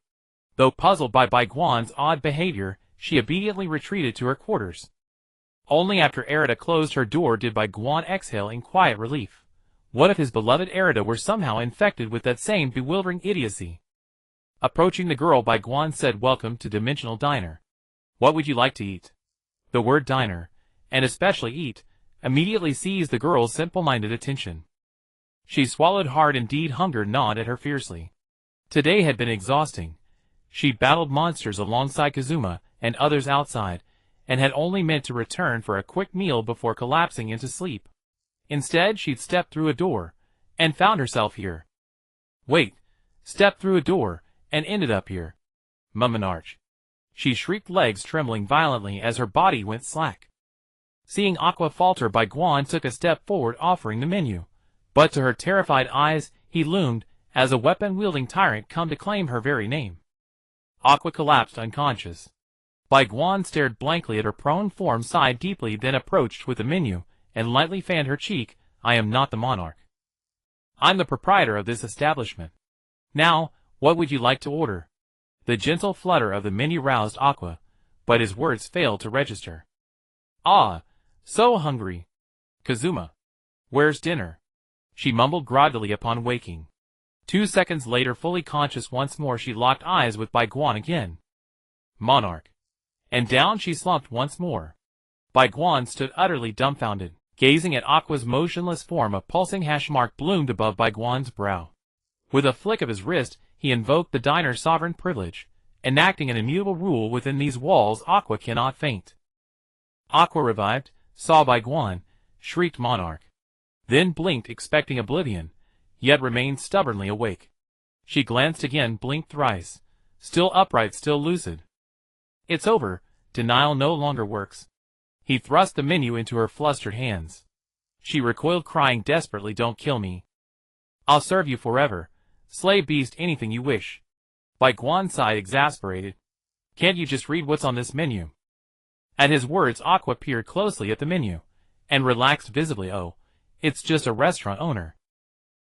Though puzzled by Bai Guan's odd behavior, she obediently retreated to her quarters. Only after Erida closed her door did Bai Guan exhale in quiet relief. What if his beloved Erida were somehow infected with that same bewildering idiocy? Approaching the girl, Bai Guan said, "Welcome to Dimensional Diner. What would you like to eat?" The word diner, and especially eat, immediately seized the girl's simple-minded attention. She swallowed hard indeed. Hunger gnawed at her fiercely. Today had been exhausting. She'd battled monsters alongside Kazuma and others outside, and had only meant to return for a quick meal before collapsing into sleep. Instead, she'd stepped through a door, and found herself here. Wait, stepped through a door, and ended up here. Mumminarch. She shrieked, legs trembling violently as her body went slack. Seeing Aqua falter, Bai Guan took a step forward, offering the menu. But to her terrified eyes, he loomed as a weapon-wielding tyrant come to claim her very name. Aqua collapsed unconscious. Bai Guan stared blankly at her prone form, sighed deeply, then approached with the menu, and lightly fanned her cheek. "I am not the monarch. I'm the proprietor of this establishment. Now, what would you like to order?" The gentle flutter of the menu roused Aqua, but his words failed to register. "Ah, so hungry. Kazuma, where's dinner?" she mumbled groggily upon waking. 2 seconds later, fully conscious once more, she locked eyes with Bai Guan again. "Monarch." And down she slumped once more. Bai Guan stood utterly dumbfounded, gazing at Aqua's motionless form. A pulsing hash mark bloomed above Bai Guan's brow. With a flick of his wrist, he invoked the diner's sovereign privilege, enacting an immutable rule: within these walls Aqua cannot faint. Aqua revived, saw Bai Guan, shrieked "Monarch!" Then blinked, expecting oblivion, yet remained stubbornly awake. She glanced again, blinked thrice, still upright, still lucid. "It's over, denial no longer works." He thrust the menu into her flustered hands. She recoiled, crying desperately, "Don't kill me. I'll serve you forever, slave beast, anything you wish." Bai Guan sighed, exasperated. "Can't you just read what's on this menu?" At his words, Aqua peered closely at the menu, and relaxed visibly. "Oh, it's just a restaurant owner."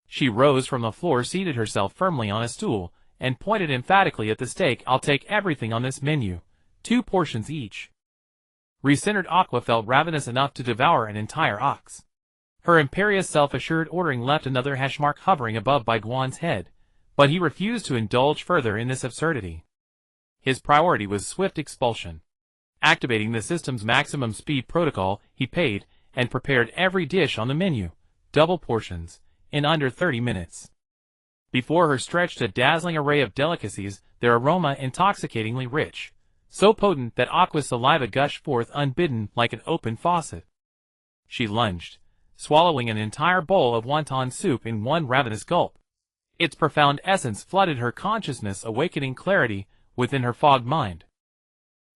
She rose from the floor, seated herself firmly on a stool, and pointed emphatically at the steak. "I'll take everything on this menu, 2 portions each." Recentered Aqua felt ravenous enough to devour an entire ox. Her imperious self-assured ordering left another hash mark hovering above Bai Guan's head, but he refused to indulge further in this absurdity. His priority was swift expulsion. Activating the system's maximum speed protocol, he paid, and prepared every dish on the menu, double portions, in under 30 minutes. Before her stretched a dazzling array of delicacies, their aroma intoxicatingly rich, so potent that Aqua's saliva gushed forth unbidden like an open faucet. She lunged, swallowing an entire bowl of wonton soup in one ravenous gulp. Its profound essence flooded her consciousness, awakening clarity within her fogged mind.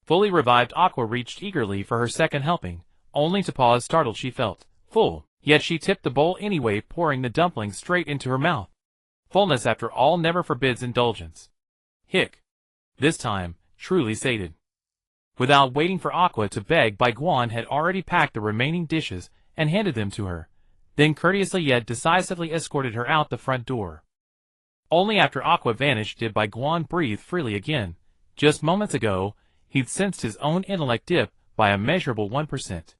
Fully revived, Aqua reached eagerly for her second helping, only to pause, startled. She felt full, yet she tipped the bowl anyway, pouring the dumpling straight into her mouth. Fullness, after all, never forbids indulgence. Hick. This time, truly sated. Without waiting for Aqua to beg, Bai Guan had already packed the remaining dishes and handed them to her, then courteously yet decisively escorted her out the front door. Only after Aqua vanished did Bai Guan breathe freely again. Just moments ago, he'd sensed his own intellect dip by a measurable 1%.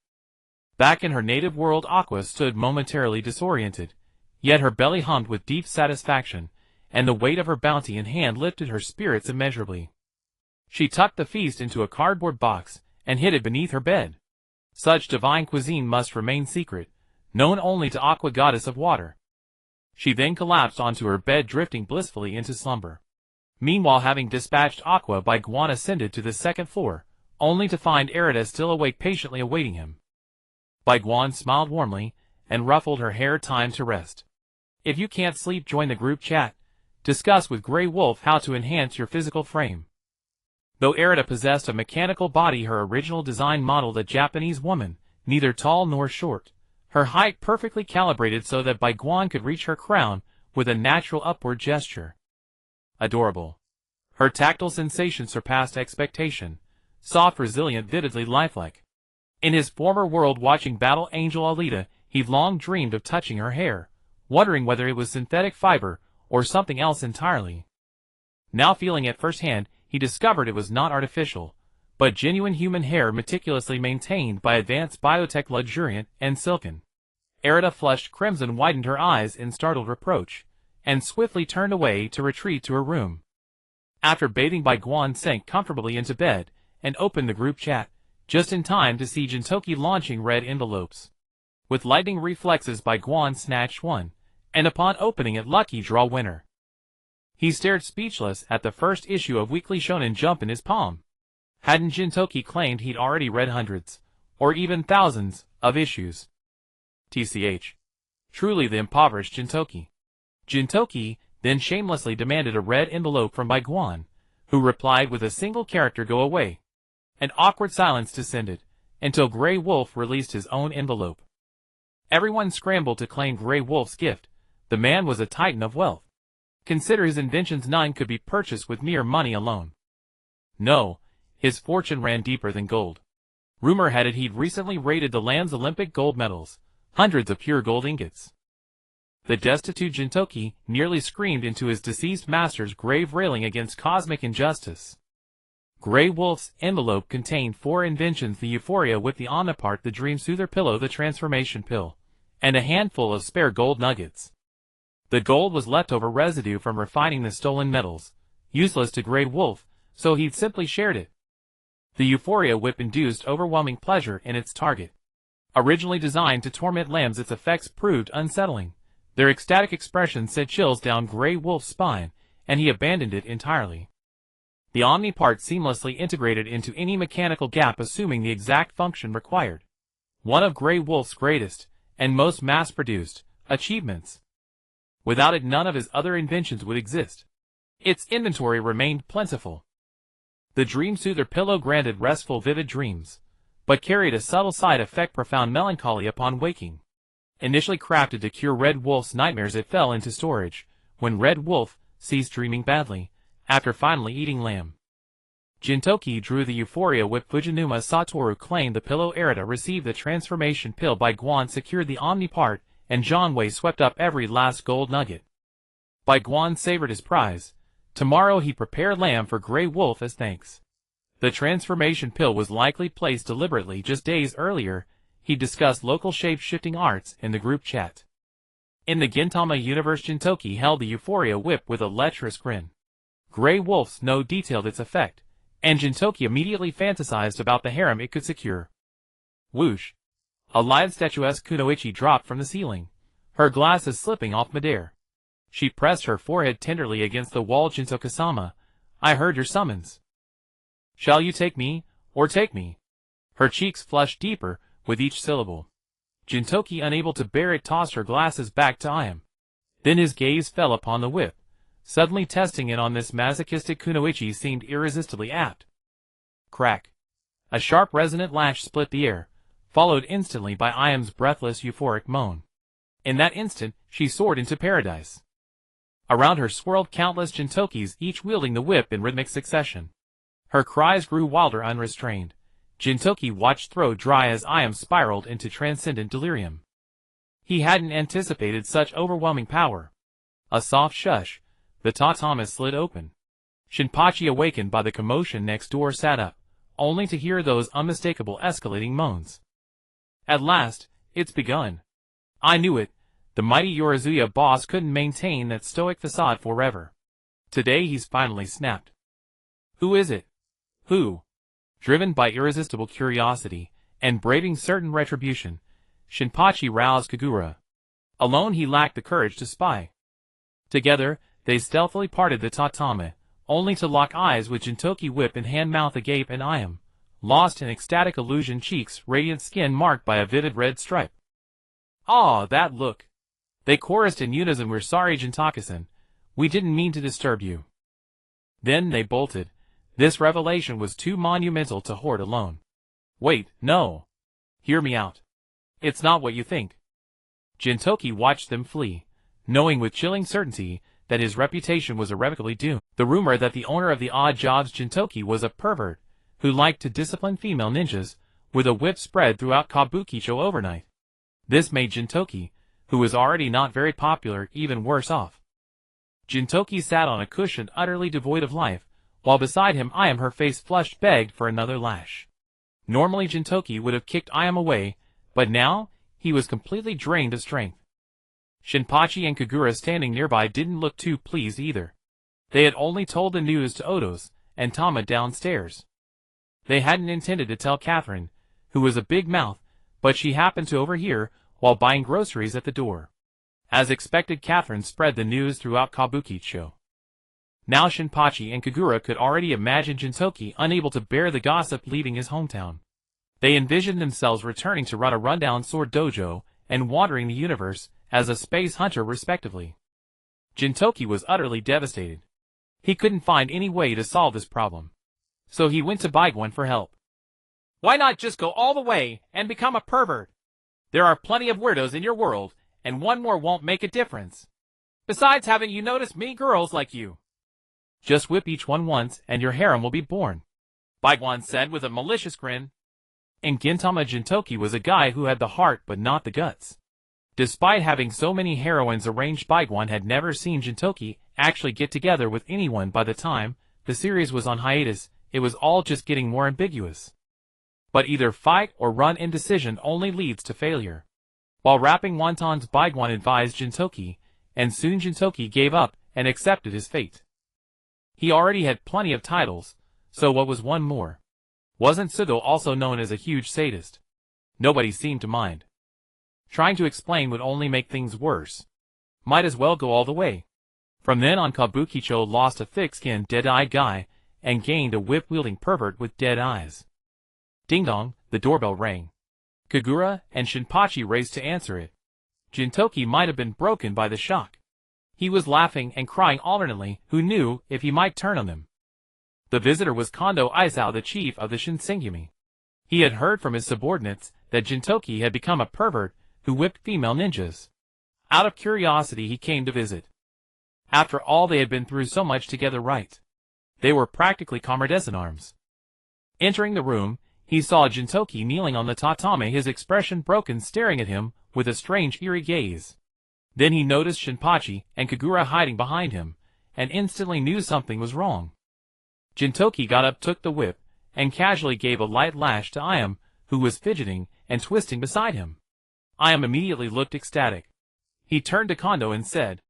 Back in her native world, Aqua stood momentarily disoriented, yet her belly hummed with deep satisfaction, and the weight of her bounty in hand lifted her spirits immeasurably. She tucked the feast into a cardboard box and hid it beneath her bed. Such divine cuisine must remain secret, known only to Aqua, goddess of water. She then collapsed onto her bed, drifting blissfully into slumber. Meanwhile, having dispatched Aqua, Bai Guan ascended to the second floor, only to find Erida still awake, patiently awaiting him. Bai Guan smiled warmly and ruffled her hair. "Time to rest. If you can't sleep, join the group chat. Discuss with Grey Wolf how to enhance your physical frame." Though Erida possessed a mechanical body, her original design modeled a Japanese woman, neither tall nor short, her height perfectly calibrated so that Bai Guan could reach her crown with a natural upward gesture. Adorable. Her tactile sensation surpassed expectation, soft, resilient, vividly lifelike. In his former world, watching Battle Angel Alita, he'd long dreamed of touching her hair, wondering whether it was synthetic fiber or something else entirely. Now feeling it firsthand, he discovered it was not artificial, but genuine human hair meticulously maintained by advanced biotech, luxuriant and silken. Erida flushed crimson, widened her eyes in startled reproach, and swiftly turned away to retreat to her room. After bathing, Bai Guan sank comfortably into bed and opened the group chat, just in time to see Jintoki launching red envelopes. With lightning reflexes, Bai Guan snatched one, and upon opening it, lucky draw winner. He stared speechless at the first issue of Weekly Shonen Jump in his palm. Hadn't Jintoki claimed he'd already read hundreds, or even thousands, of issues? TCH. Truly the impoverished Jintoki. Jintoki then shamelessly demanded a red envelope from Bai Guan, who replied with a single character, "Go away." An awkward silence descended, until Grey Wolf released his own envelope. Everyone scrambled to claim Grey Wolf's gift. The man was a titan of wealth. Consider his inventions, none could be purchased with mere money alone. No, his fortune ran deeper than gold. Rumor had it he'd recently raided the land's Olympic gold medals, hundreds of pure gold ingots. The destitute Jintoki nearly screamed into his deceased master's grave, railing against cosmic injustice. Grey Wolf's envelope contained 4 inventions: the Euphoria Whip, the Omnipart, the Dream Soother Pillow, the Transformation Pill, and a handful of spare gold nuggets. The gold was leftover residue from refining the stolen metals, useless to Grey Wolf, so he'd simply shared it. The Euphoria Whip induced overwhelming pleasure in its target. Originally designed to torment lambs, its effects proved unsettling. Their ecstatic expression sent chills down Grey Wolf's spine, and he abandoned it entirely. The Omnipart seamlessly integrated into any mechanical gap, assuming the exact function required. One of Grey Wolf's greatest, and most mass-produced, achievements. Without it, none of his other inventions would exist. Its inventory remained plentiful. The Dream Soother Pillow granted restful, vivid dreams, but carried a subtle side effect: profound melancholy upon waking. Initially crafted to cure Red Wolf's nightmares, it fell into storage when Red Wolf ceased dreaming badly, after finally eating lamb. Jintoki drew the Euphoria Whip. Fujinuma Satoru claimed the pillow. Erida received the transformation pill. Bai Guan secured the Omnipart, and Janwei swept up every last gold nugget. Bai Guan savored his prize. Tomorrow he prepared lamb for Grey Wolf as thanks. The transformation pill was likely placed deliberately. Just days earlier, he discussed local shape-shifting arts in the group chat. In the Gintama universe, Jintoki held the Euphoria Whip with a lecherous grin. Grey Wolf's no detailed its effect, and Jintoki immediately fantasized about the harem it could secure. Whoosh! A lithe statuesque kunoichi dropped from the ceiling, her glasses slipping off midair. She pressed her forehead tenderly against the wall. Jintoki-sama, I heard your summons. Shall you take me, or take me? Her cheeks flushed deeper with each syllable. Jintoki, unable to bear it, tossed her glasses back to Iam. Then his gaze fell upon the whip. Suddenly testing it on this masochistic kunoichi seemed irresistibly apt. Crack! A sharp resonant lash split the air, followed instantly by Iam's breathless euphoric moan. In that instant, she soared into paradise. Around her swirled countless Jintokis, each wielding the whip in rhythmic succession. Her cries grew wilder, unrestrained. Jintoki watched throat dry as Iam spiraled into transcendent delirium. He hadn't anticipated such overwhelming power. A soft shush. The tatami slid open. Shinpachi, awakened by the commotion next door, sat up, only to hear those unmistakable escalating moans. At last, it's begun. I knew it. The mighty Yorizuya boss couldn't maintain that stoic facade forever. Today he's finally snapped. Who is it? Who? Driven by irresistible curiosity, and braving certain retribution, Shinpachi roused Kagura. Alone he lacked the courage to spy. Together, they stealthily parted the tatami, only to lock eyes with Jintoki, whip in hand, mouth agape, and Iam, lost in ecstatic illusion, cheeks radiant, skin marked by a vivid red stripe. Ah, that look! They chorused in unison. We're sorry, Jintoki-san. We didn't mean to disturb you. Then they bolted. This revelation was too monumental to hoard alone. Wait, no. Hear me out. It's not what you think. Jintoki watched them flee, knowing with chilling certainty that his reputation was irrevocably doomed. The rumor that the owner of the odd jobs Jintoki was a pervert who liked to discipline female ninjas with a whip spread throughout Kabukicho overnight. This made Jintoki, who was already not very popular, even worse off. Jintoki sat on a cushion utterly devoid of life, while beside him Ayam, her face flushed, begged for another lash. Normally Jintoki would have kicked Ayam away, but now, he was completely drained of strength. Shinpachi and Kagura standing nearby didn't look too pleased either. They had only told the news to Otos and Tama downstairs. They hadn't intended to tell Catherine, who was a big mouth, but she happened to overhear while buying groceries at the door. As expected, Catherine spread the news throughout Kabukicho. Now Shinpachi and Kagura could already imagine Jintoki unable to bear the gossip leaving his hometown. They envisioned themselves returning to run a rundown sword dojo and wandering the universe as a space hunter respectively. Jintoki was utterly devastated. He couldn't find any way to solve this problem. So he went to Bai Guan for help. Why not just go all the way and become a pervert? There are plenty of weirdos in your world, and one more won't make a difference. Besides, haven't you noticed many girls like you? Just whip each one once and your harem will be born, Bai Guan said with a malicious grin. In Gintama, Jintoki was a guy who had the heart but not the guts. Despite having so many heroines arranged, Bai Guan had never seen Jintoki actually get together with anyone. By the time the series was on hiatus, it was all just getting more ambiguous. But either fight or run, indecision only leads to failure. While wrapping wontons, Bai Guan advised Jintoki, and soon Jintoki gave up and accepted his fate. He already had plenty of titles, so what was one more? Wasn't Sudo also known as a huge sadist? Nobody seemed to mind. Trying to explain would only make things worse. Might as well go all the way. From then on, Kabukicho lost a thick-skinned, dead-eyed guy, and gained a whip-wielding pervert with dead eyes. Ding-dong, the doorbell rang. Kagura and Shinpachi raced to answer it. Jintoki might have been broken by the shock. He was laughing and crying alternately, who knew if he might turn on them. The visitor was Kondo Isao, the chief of the Shinsengumi. He had heard from his subordinates that Jintoki had become a pervert who whipped female ninjas. Out of curiosity he came to visit. After all, they had been through so much together, right? They were practically comrades in arms. Entering the room, he saw Jintoki kneeling on the tatame, his expression broken, staring at him with a strange, eerie gaze. Then he noticed Shinpachi and Kagura hiding behind him, and instantly knew something was wrong. Jintoki got up, took the whip, and casually gave a light lash to Ayam, who was fidgeting and twisting beside him. Ayam immediately looked ecstatic. He turned to Kondo and said,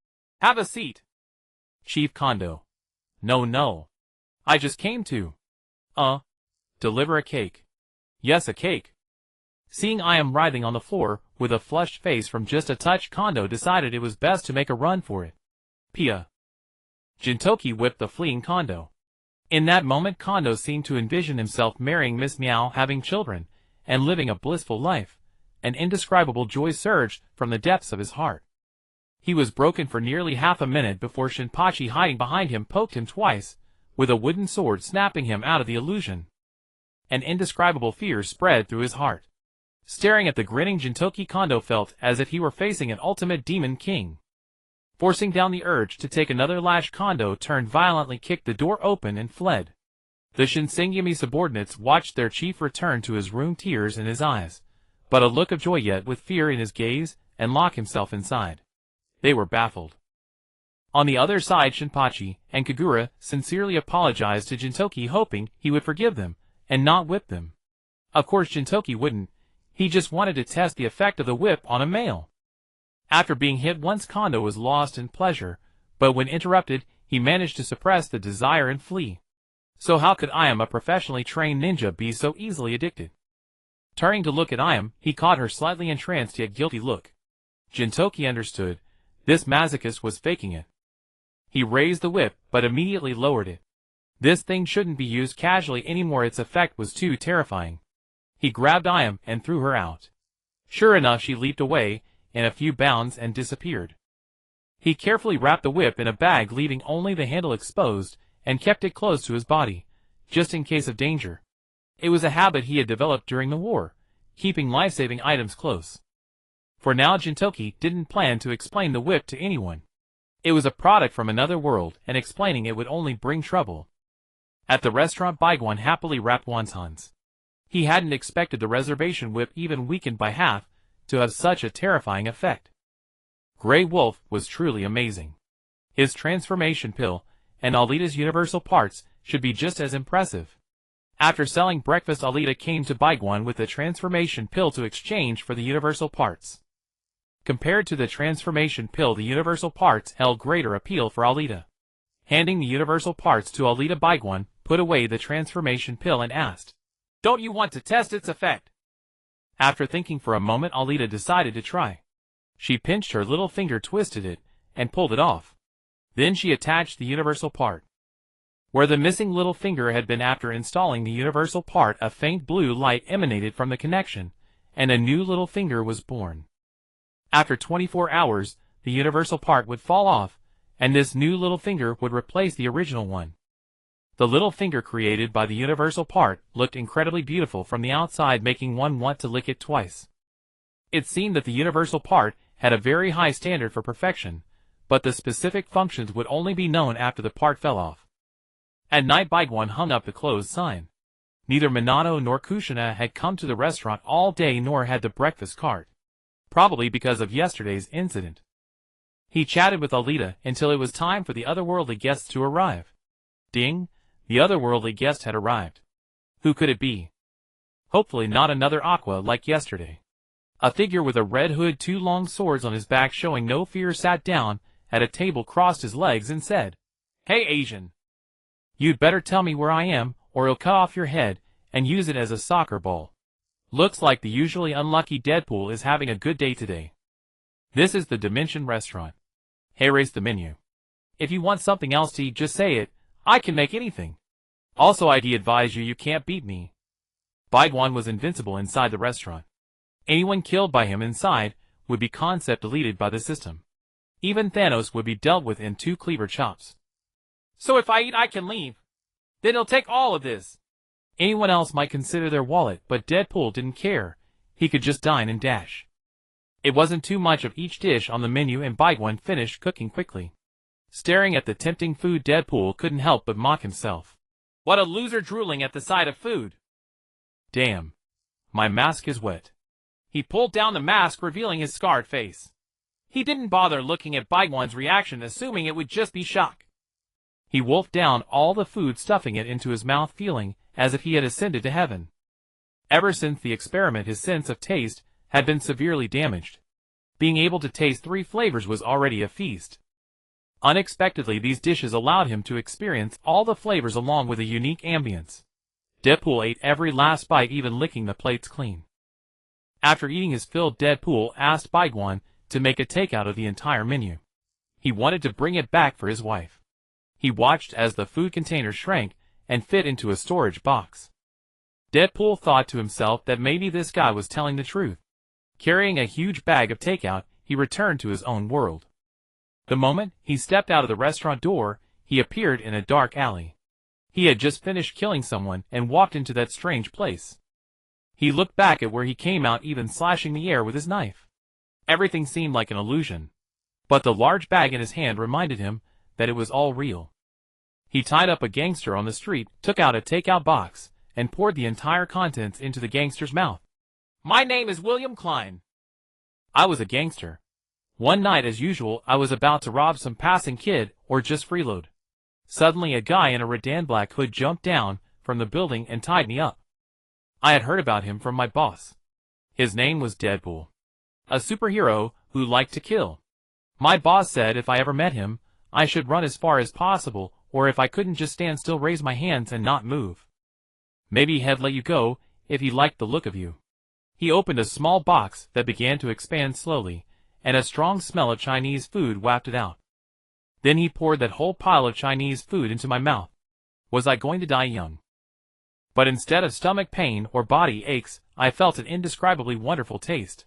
"Have a seat." "Chief Kondo." No. I just came to, deliver a cake." "Yes, a cake." Seeing Ayam writhing on the floor with a flushed face from just a touch, Kondo decided it was best to make a run for it. Pia. Jintoki whipped the fleeing Kondo. In that moment, Kondo seemed to envision himself marrying Miss Meow, having children, and living a blissful life. An indescribable joy surged from the depths of his heart. He was broken for nearly half a minute before Shinpachi, hiding behind him, poked him twice with a wooden sword, snapping him out of the illusion. An indescribable fear spread through his heart. Staring at the grinning Jintoki, Kondo felt as if he were facing an ultimate demon king. Forcing down the urge to take another lash, Kondo turned violently, kicked the door open, and fled. The Shinsengumi subordinates watched their chief return to his room, tears in his eyes, but a look of joy yet with fear in his gaze, and lock himself inside. They were baffled. On the other side, Shinpachi and Kagura sincerely apologized to Jintoki, hoping he would forgive them and not whip them. Of course Jintoki wouldn't. He just wanted to test the effect of the whip on a male. After being hit once, Kondo was lost in pleasure, but when interrupted, he managed to suppress the desire and flee. So how could Ayam, a professionally trained ninja, be so easily addicted? Turning to look at Ayam, he caught her slightly entranced yet guilty look. Jintoki understood. This masochist was faking it. He raised the whip, but immediately lowered it. This thing shouldn't be used casually anymore, its effect was too terrifying. He grabbed Ayam and threw her out. Sure enough, she leaped away in a few bounds and disappeared. He carefully wrapped the whip in a bag, leaving only the handle exposed, and kept it close to his body, just in case of danger. It was a habit he had developed during the war, keeping life-saving items close. For now, Jintoki didn't plan to explain the whip to anyone. It was a product from another world, and explaining it would only bring trouble. At the restaurant, Bai Guan happily wrapped wontons. He hadn't expected the reservation whip, even weakened by half, to have such a terrifying effect. Grey Wolf was truly amazing. His transformation pill and Alita's universal parts should be just as impressive. After selling breakfast, Alita came to Bai Guan with the transformation pill to exchange for the universal parts. Compared to the transformation pill, the universal parts held greater appeal for Alita. Handing the universal parts to Alita, Bai Guan put away the transformation pill and asked, "Don't you want to test its effect?" After thinking for a moment, Alita decided to try. She pinched her little finger, twisted it, and pulled it off. Then she attached the universal part. Where the missing little finger had been, after installing the universal part, a faint blue light emanated from the connection, and a new little finger was born. After 24 hours, the universal part would fall off, and this new little finger would replace the original one. The little finger created by the universal part looked incredibly beautiful from the outside, making one want to lick it twice. It seemed that the universal part had a very high standard for perfection, but the specific functions would only be known after the part fell off. At night, Bai Guan hung up the closed sign. Neither Minato nor Kushina had come to the restaurant all day, nor had the breakfast cart. Probably because of yesterday's incident. He chatted with Alita until it was time for the otherworldly guests to arrive. Ding! The otherworldly guest had arrived. Who could it be? Hopefully not another Aqua like yesterday. A figure with a red hood, 2 long swords on his back, showing no fear, sat down at a table, crossed his legs, and said, "Hey, Asian. You'd better tell me where I am, or he'll cut off your head and use it as a soccer ball. Looks like the usually unlucky Deadpool is having a good day today. This is the Dimension Restaurant. Hey, raise the menu. If you want something else to eat, just say it. I can make anything. Also, I'd advise you can't beat me." Bai Guan was invincible inside the restaurant. Anyone killed by him inside would be concept deleted by the system. Even Thanos would be dealt with in 2 cleaver chops. "So if I eat, I can leave? Then he'll take all of this." Anyone else might consider their wallet, but Deadpool didn't care. He could just dine and dash. It wasn't too much of each dish on the menu, and Bai Guan finished cooking quickly. Staring at the tempting food, Deadpool couldn't help but mock himself. "What a loser, drooling at the sight of food." "Damn. My mask is wet." He pulled down the mask, revealing his scarred face. He didn't bother looking at Bai Guan's reaction, assuming it would just be shock. He wolfed down all the food, stuffing it into his mouth, feeling as if he had ascended to heaven. Ever since the experiment, his sense of taste had been severely damaged. Being able to taste 3 flavors was already a feast. Unexpectedly, these dishes allowed him to experience all the flavors along with a unique ambience. Deadpool ate every last bite, even licking the plates clean. After eating his fill, Deadpool asked Bai Guan to make a takeout of the entire menu. He wanted to bring it back for his wife. He watched as the food container shrank and fit into a storage box. Deadpool thought to himself that maybe this guy was telling the truth. Carrying a huge bag of takeout, he returned to his own world. The moment he stepped out of the restaurant door, he appeared in a dark alley. He had just finished killing someone and walked into that strange place. He looked back at where he came out, even slashing the air with his knife. Everything seemed like an illusion, but the large bag in his hand reminded him that it was all real. He tied up a gangster on the street, took out a takeout box, and poured the entire contents into the gangster's mouth. "My name is William Klein. I was a gangster. One night, as usual, I was about to rob some passing kid or just freeload. Suddenly, a guy in a Redan black hood jumped down from the building and tied me up. I had heard about him from my boss. His name was Deadpool. A superhero who liked to kill. My boss said if I ever met him, I should run as far as possible, or if I couldn't just stand still, raise my hands and not move. Maybe he'd let you go if he liked the look of you." He opened a small box that began to expand slowly, and a strong smell of Chinese food wafted out. Then he poured that whole pile of Chinese food into my mouth. Was I going to die young? But instead of stomach pain or body aches, I felt an indescribably wonderful taste.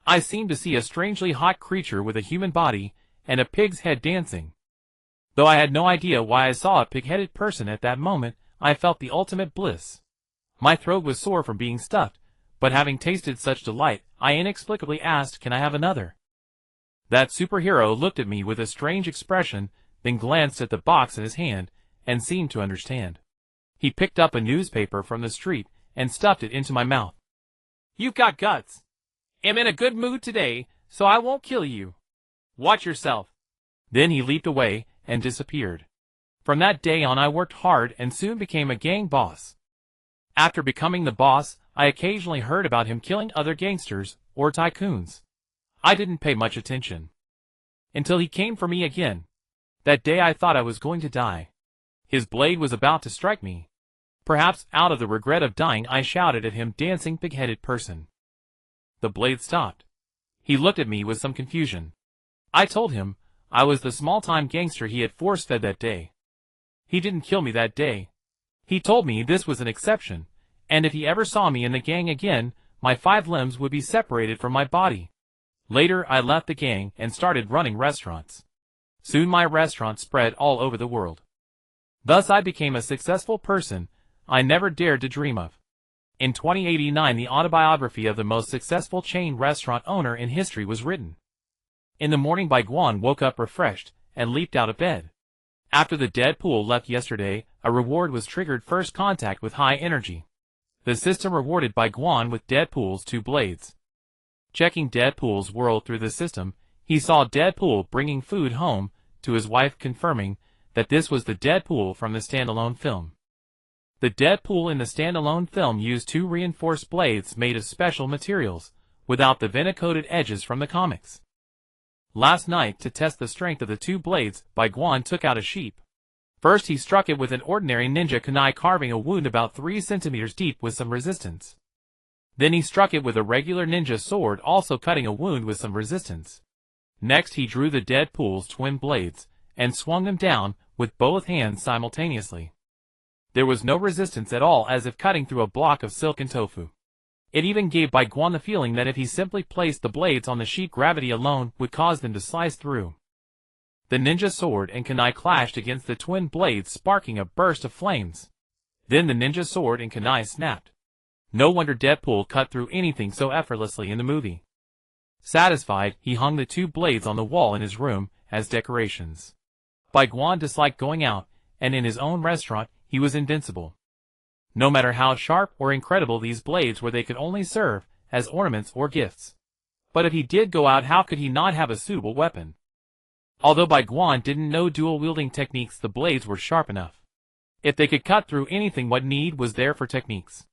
I seemed to see a strangely hot creature with a human body and a pig's head dancing. Though I had no idea why I saw a pig-headed person at that moment, I felt the ultimate bliss. My throat was sore from being stuffed, but having tasted such delight, I inexplicably asked, "Can I have another?" That superhero looked at me with a strange expression, then glanced at the box in his hand, and seemed to understand. He picked up a newspaper from the street and stuffed it into my mouth. "You've got guts. I'm in a good mood today, so I won't kill you. Watch yourself." Then he leaped away and disappeared. From that day on I worked hard and soon became a gang boss. After becoming the boss, I occasionally heard about him killing other gangsters or tycoons. I didn't pay much attention. Until he came for me again. That day I thought I was going to die. His blade was about to strike me. Perhaps out of the regret of dying I shouted at him, dancing pig-headed person. The blade stopped. He looked at me with some confusion. I told him I was the small-time gangster he had force-fed that day. He didn't kill me that day. He told me this was an exception, and if he ever saw me in the gang again, my 5 limbs would be separated from my body. Later I left the gang and started running restaurants. Soon my restaurant spread all over the world. Thus I became a successful person I never dared to dream of. In 2089 the autobiography of the most successful chain restaurant owner in history was written. In the morning Bai Guan woke up refreshed and leaped out of bed. After the Deadpool left yesterday, a reward was triggered: first contact with high energy. The system rewarded Bai Guan with Deadpool's 2 blades. Checking Deadpool's world through the system, he saw Deadpool bringing food home to his wife, confirming that this was the Deadpool from the standalone film. The Deadpool in the standalone film used 2 reinforced blades made of special materials, without the veneer-coated edges from the comics. Last night, to test the strength of the 2 blades, Bai Guan took out a sheep. First he struck it with an ordinary ninja kunai, carving a wound about 3 centimeters deep with some resistance. Then he struck it with a regular ninja sword, also cutting a wound with some resistance. Next he drew the Deadpool's twin blades, and swung them down with both hands simultaneously. There was no resistance at all, as if cutting through a block of silken tofu. It even gave Bai Guan the feeling that if he simply placed the blades on the sheet, gravity alone would cause them to slice through. The ninja sword and kunai clashed against the twin blades, sparking a burst of flames. Then the ninja sword and kunai snapped. No wonder Deadpool cut through anything so effortlessly in the movie. Satisfied, he hung the 2 blades on the wall in his room as decorations. Bai Guan disliked going out, and in his own restaurant he was invincible. No matter how sharp or incredible these blades were, they could only serve as ornaments or gifts. But if he did go out, how could he not have a suitable weapon? Although Bai Guan didn't know dual-wielding techniques, the blades were sharp enough. If they could cut through anything, what need was there for techniques?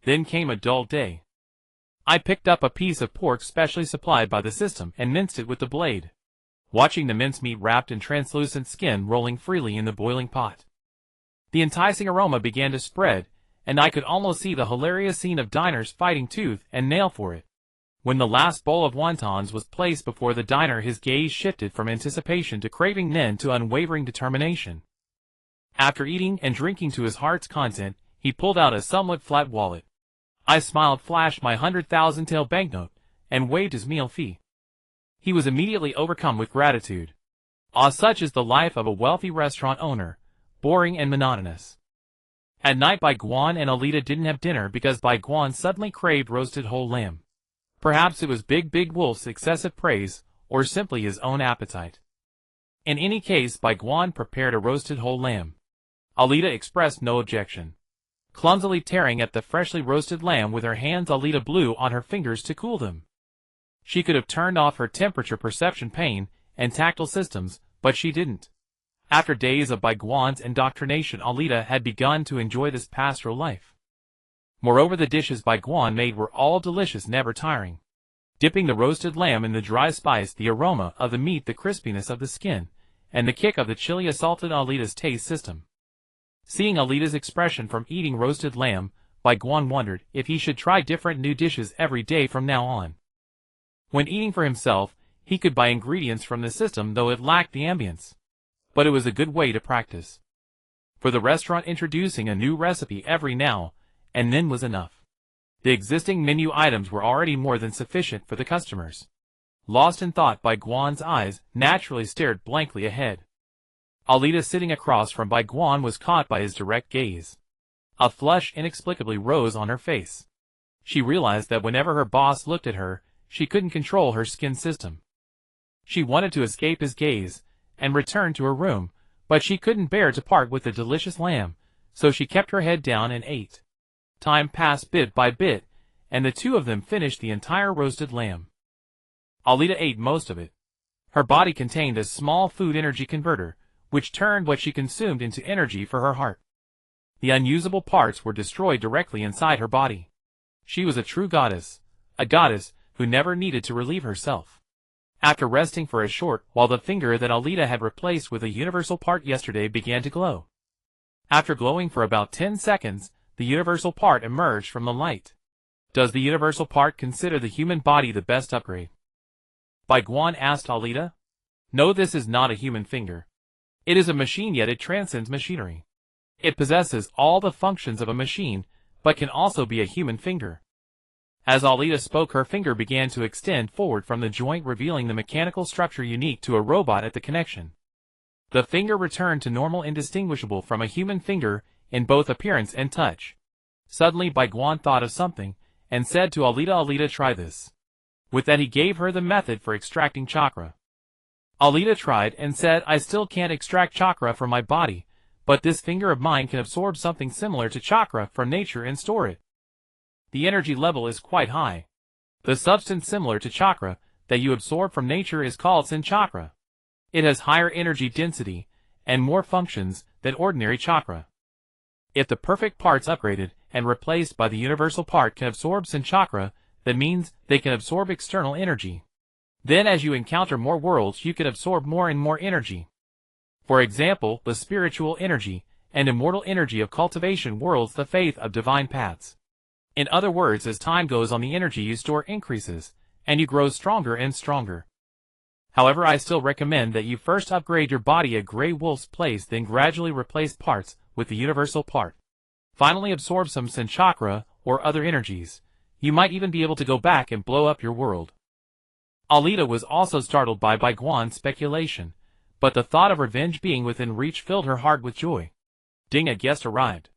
Then came a dull day. I picked up a piece of pork specially supplied by the system and minced it with the blade, watching the mincemeat wrapped in translucent skin rolling freely in the boiling pot. The enticing aroma began to spread, and I could almost see the hilarious scene of diners fighting tooth and nail for it. When the last bowl of wontons was placed before the diner, his gaze shifted from anticipation to craving, then to unwavering determination. After eating and drinking to his heart's content, he pulled out a somewhat flat wallet. I smiled, flashed my 100,000 banknote, and waived his meal fee. He was immediately overcome with gratitude. Ah, such is the life of a wealthy restaurant owner, boring and monotonous. At night Bai Guan and Alita didn't have dinner because Bai Guan suddenly craved roasted whole lamb. Perhaps it was Big Wolf's excessive praise, or simply his own appetite. In any case, Bai Guan prepared a roasted whole lamb. Alita expressed no objection. Clumsily tearing at the freshly roasted lamb with her hands, Alita blew on her fingers to cool them. She could have turned off her temperature perception pane and tactile systems, but she didn't. After days of Bai Guan's indoctrination, Alita had begun to enjoy this pastoral life. Moreover, the dishes Bai Guan made were all delicious, never tiring. Dipping the roasted lamb in the dry spice, the aroma of the meat, the crispiness of the skin, and the kick of the chili assaulted Alita's taste system. Seeing Alita's expression from eating roasted lamb, Bai Guan wondered if he should try different new dishes every day from now on. When eating for himself, he could buy ingredients from the system, though it lacked the ambience. But it was a good way to practice. For the restaurant, introducing a new recipe every now and then was enough. The existing menu items were already more than sufficient for the customers. Lost in thought, Bai Guan's eyes naturally stared blankly ahead. Alita, sitting across from Bai Guan, was caught by his direct gaze. A flush inexplicably rose on her face. She realized that whenever her boss looked at her, she couldn't control her skin system. She wanted to escape his gaze and return to her room, but she couldn't bear to part with the delicious lamb, so she kept her head down and ate. Time passed bit by bit, and the two of them finished the entire roasted lamb. Alita ate most of it. Her body contained a small food energy converter, which turned what she consumed into energy for her heart. The unusable parts were destroyed directly inside her body. She was a true goddess, a goddess who never needed to relieve herself. After resting for a short while, the finger that Alita had replaced with a universal part yesterday began to glow. After glowing for about 10 seconds, the universal part emerged from the light. Does the universal part consider the human body the best upgrade? Bai Guan asked Alita. No, this is not a human finger. It is a machine, yet it transcends machinery. It possesses all the functions of a machine, but can also be a human finger. As Alita spoke, her finger began to extend forward from the joint, revealing the mechanical structure unique to a robot at the connection. The finger returned to normal, indistinguishable from a human finger in both appearance and touch. Suddenly Bai Guan thought of something, and said to Alita, Alita, try this. With that he gave her the method for extracting chakra. Alita tried and said, I still can't extract chakra from my body, but this finger of mine can absorb something similar to chakra from nature and store it. The energy level is quite high. The substance similar to chakra that you absorb from nature is called Sin chakra. It has higher energy density and more functions than ordinary chakra. If the perfect parts upgraded and replaced by the universal part can absorb Sin chakra, that means they can absorb external energy. Then as you encounter more worlds, you can absorb more and more energy. For example, the spiritual energy and immortal energy of cultivation worlds, the faith of divine paths. In other words, as time goes on, the energy you store increases, and you grow stronger and stronger. However, I still recommend that you first upgrade your body a Grey Wolf's place, then gradually replace parts with the universal part. Finally absorb some Sin chakra or other energies. You might even be able to go back and blow up your world. Alita was also startled by Bai Guan's speculation, but the thought of revenge being within reach filled her heart with joy. Ding, a guest arrived.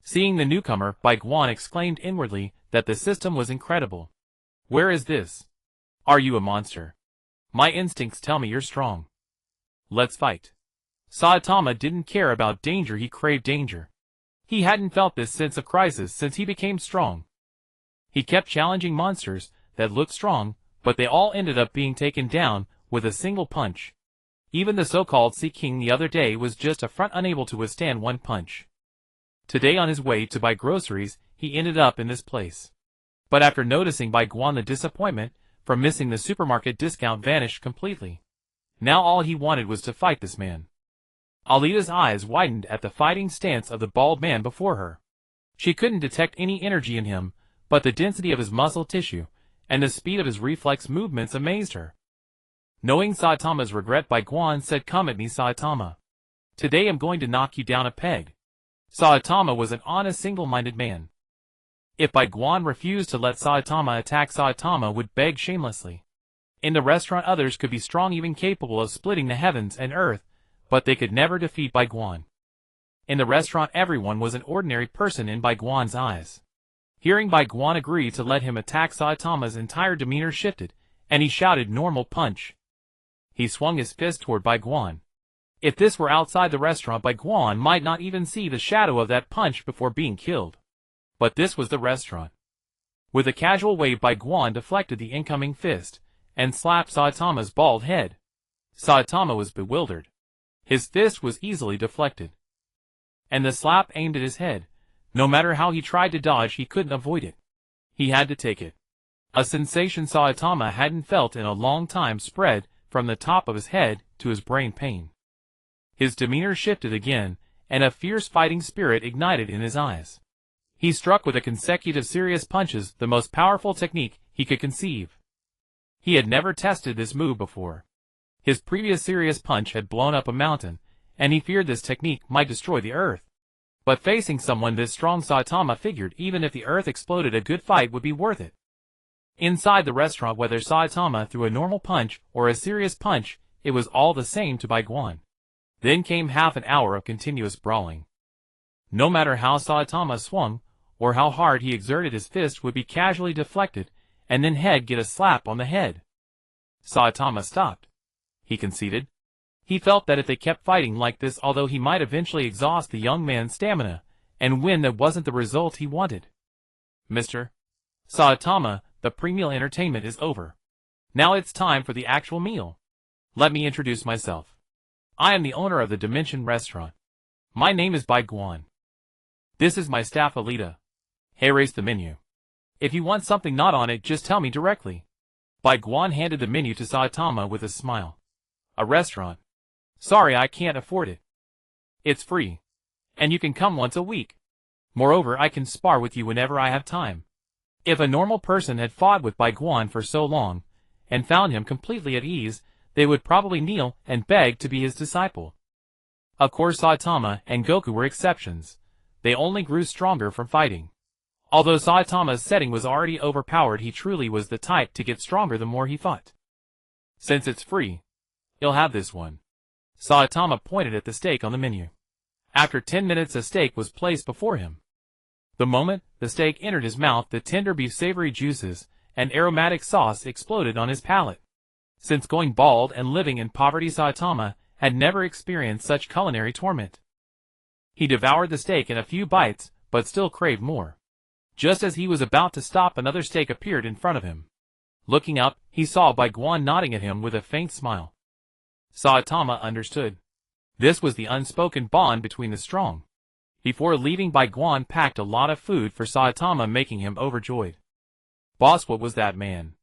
Seeing the newcomer, Bai Guan exclaimed inwardly that the system was incredible. Where is this? Are you a monster? My instincts tell me you're strong. Let's fight. Saitama didn't care about danger, he craved danger. He hadn't felt this sense of crisis since he became strong. He kept challenging monsters that looked strong, but they all ended up being taken down with a single punch. Even the so-called Sea King the other day was just a front, unable to withstand one punch. Today, on his way to buy groceries, he ended up in this place. But after noticing Bai Guan, the disappointment from missing the supermarket discount vanished completely. Now all he wanted was to fight this man. Alita's eyes widened at the fighting stance of the bald man before her. She couldn't detect any energy in him, but the density of his muscle tissue and the speed of his reflex movements amazed her. Knowing Saitama's regret, Bai Guan said, "Come at me, Saitama. Today I'm going to knock you down a peg." Saitama was an honest, single-minded man. If Bai Guan refused to let Saitama attack, Saitama would beg shamelessly. In the restaurant, others could be strong, even capable of splitting the heavens and earth, but they could never defeat Bai Guan. In the restaurant, everyone was an ordinary person in Bai Guan's eyes. Hearing Bai Guan agree to let him attack, Saitama's entire demeanor shifted, and he shouted, "Normal punch." He swung his fist toward Bai Guan. If this were outside the restaurant, Bai Guan might not even see the shadow of that punch before being killed. But this was the restaurant. With a casual wave, Bai Guan deflected the incoming fist and slapped Saitama's bald head. Saitama was bewildered. His fist was easily deflected, and the slap aimed at his head. No matter how he tried to dodge, he couldn't avoid it. He had to take it. A sensation Saitama hadn't felt in a long time spread from the top of his head to his brain pain. His demeanor shifted again, and a fierce fighting spirit ignited in his eyes. He struck with a consecutive serious punches, the most powerful technique he could conceive. He had never tested this move before. His previous serious punch had blown up a mountain, and he feared this technique might destroy the earth. But facing someone this strong, Saitama figured even if the earth exploded, a good fight would be worth it. Inside the restaurant, whether Saitama threw a normal punch or a serious punch, it was all the same to Bai Guan. Then came half an hour of continuous brawling. No matter how Saitama swung, or how hard he exerted, his fist would be casually deflected, and then head get a slap on the head. Saitama stopped. He conceded. He felt that if they kept fighting like this, although he might eventually exhaust the young man's stamina, and win, that wasn't the result he wanted. "Mr. Saitama, the pre-meal entertainment is over. Now it's time for the actual meal." Let me introduce myself. I am the owner of the Dimension Restaurant. My name is Bai Guan. This is my staff Alita. Hey, raise the menu. If you want something not on it, just tell me directly. Bai Guan handed the menu to Saitama with a smile. A restaurant. Sorry, I can't afford it. It's free. And you can come once a week. Moreover, I can spar with you whenever I have time. If a normal person had fought with Bai Guan for so long, and found him completely at ease, they would probably kneel and beg to be his disciple. Of course, Saitama and Goku were exceptions. They only grew stronger from fighting. Although Saitama's setting was already overpowered, he truly was the type to get stronger the more he fought. Since it's free, you'll have this one. Saitama pointed at the steak on the menu. After 10 minutes, a steak was placed before him. The moment the steak entered his mouth, the tender beef savory juices and aromatic sauce exploded on his palate. Since going bald and living in poverty, Saitama had never experienced such culinary torment. He devoured the steak in a few bites, but still craved more. Just as he was about to stop, another steak appeared in front of him. Looking up, he saw Bai Guan nodding at him with a faint smile. Saitama understood. This was the unspoken bond between the strong. Before leaving, Bai Guan packed a lot of food for Saitama, making him overjoyed. Boss, what was that man?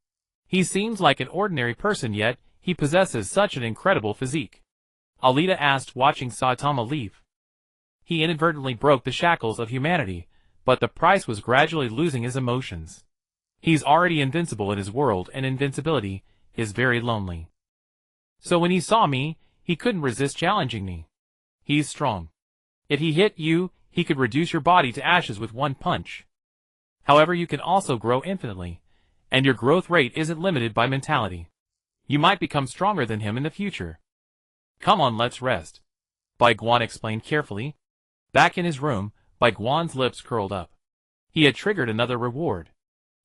He seems like an ordinary person, yet he possesses such an incredible physique. Alita asked, watching Saitama leave. He inadvertently broke the shackles of humanity, but the price was gradually losing his emotions. He's already invincible in his world, and invincibility is very lonely. So when he saw me, he couldn't resist challenging me. He's strong. If he hit you, he could reduce your body to ashes with one punch. However, you can also grow infinitely, and your growth rate isn't limited by mentality. You might become stronger than him in the future. Come on, let's rest, Bai Guan explained carefully. Back in his room, Bai Guan's lips curled up. He had triggered another reward.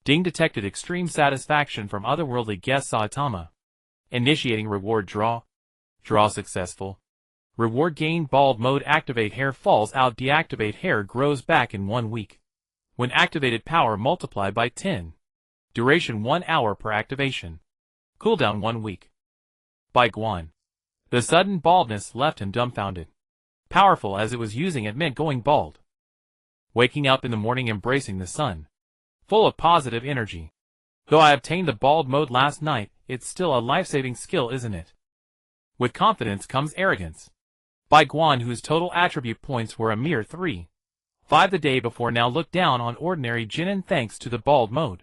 Ding detected extreme satisfaction from otherworldly guest Saitama. Initiating reward draw. Draw successful. Reward gained bald mode. Activate hair falls out. Deactivate hair grows back in 1 week. When activated, power multiplied by 10. Duration 1 hour per activation. Cooldown 1 week. Bai Guan. The sudden baldness left him dumbfounded. Powerful as it was, using it meant going bald. Waking up in the morning, embracing the sun. Full of positive energy. Though I obtained the bald mode last night, it's still a life-saving skill, isn't it? With confidence comes arrogance. Bai Guan, whose total attribute points were a mere 3.5 the day before, now looked down on ordinary Genin thanks to the bald mode.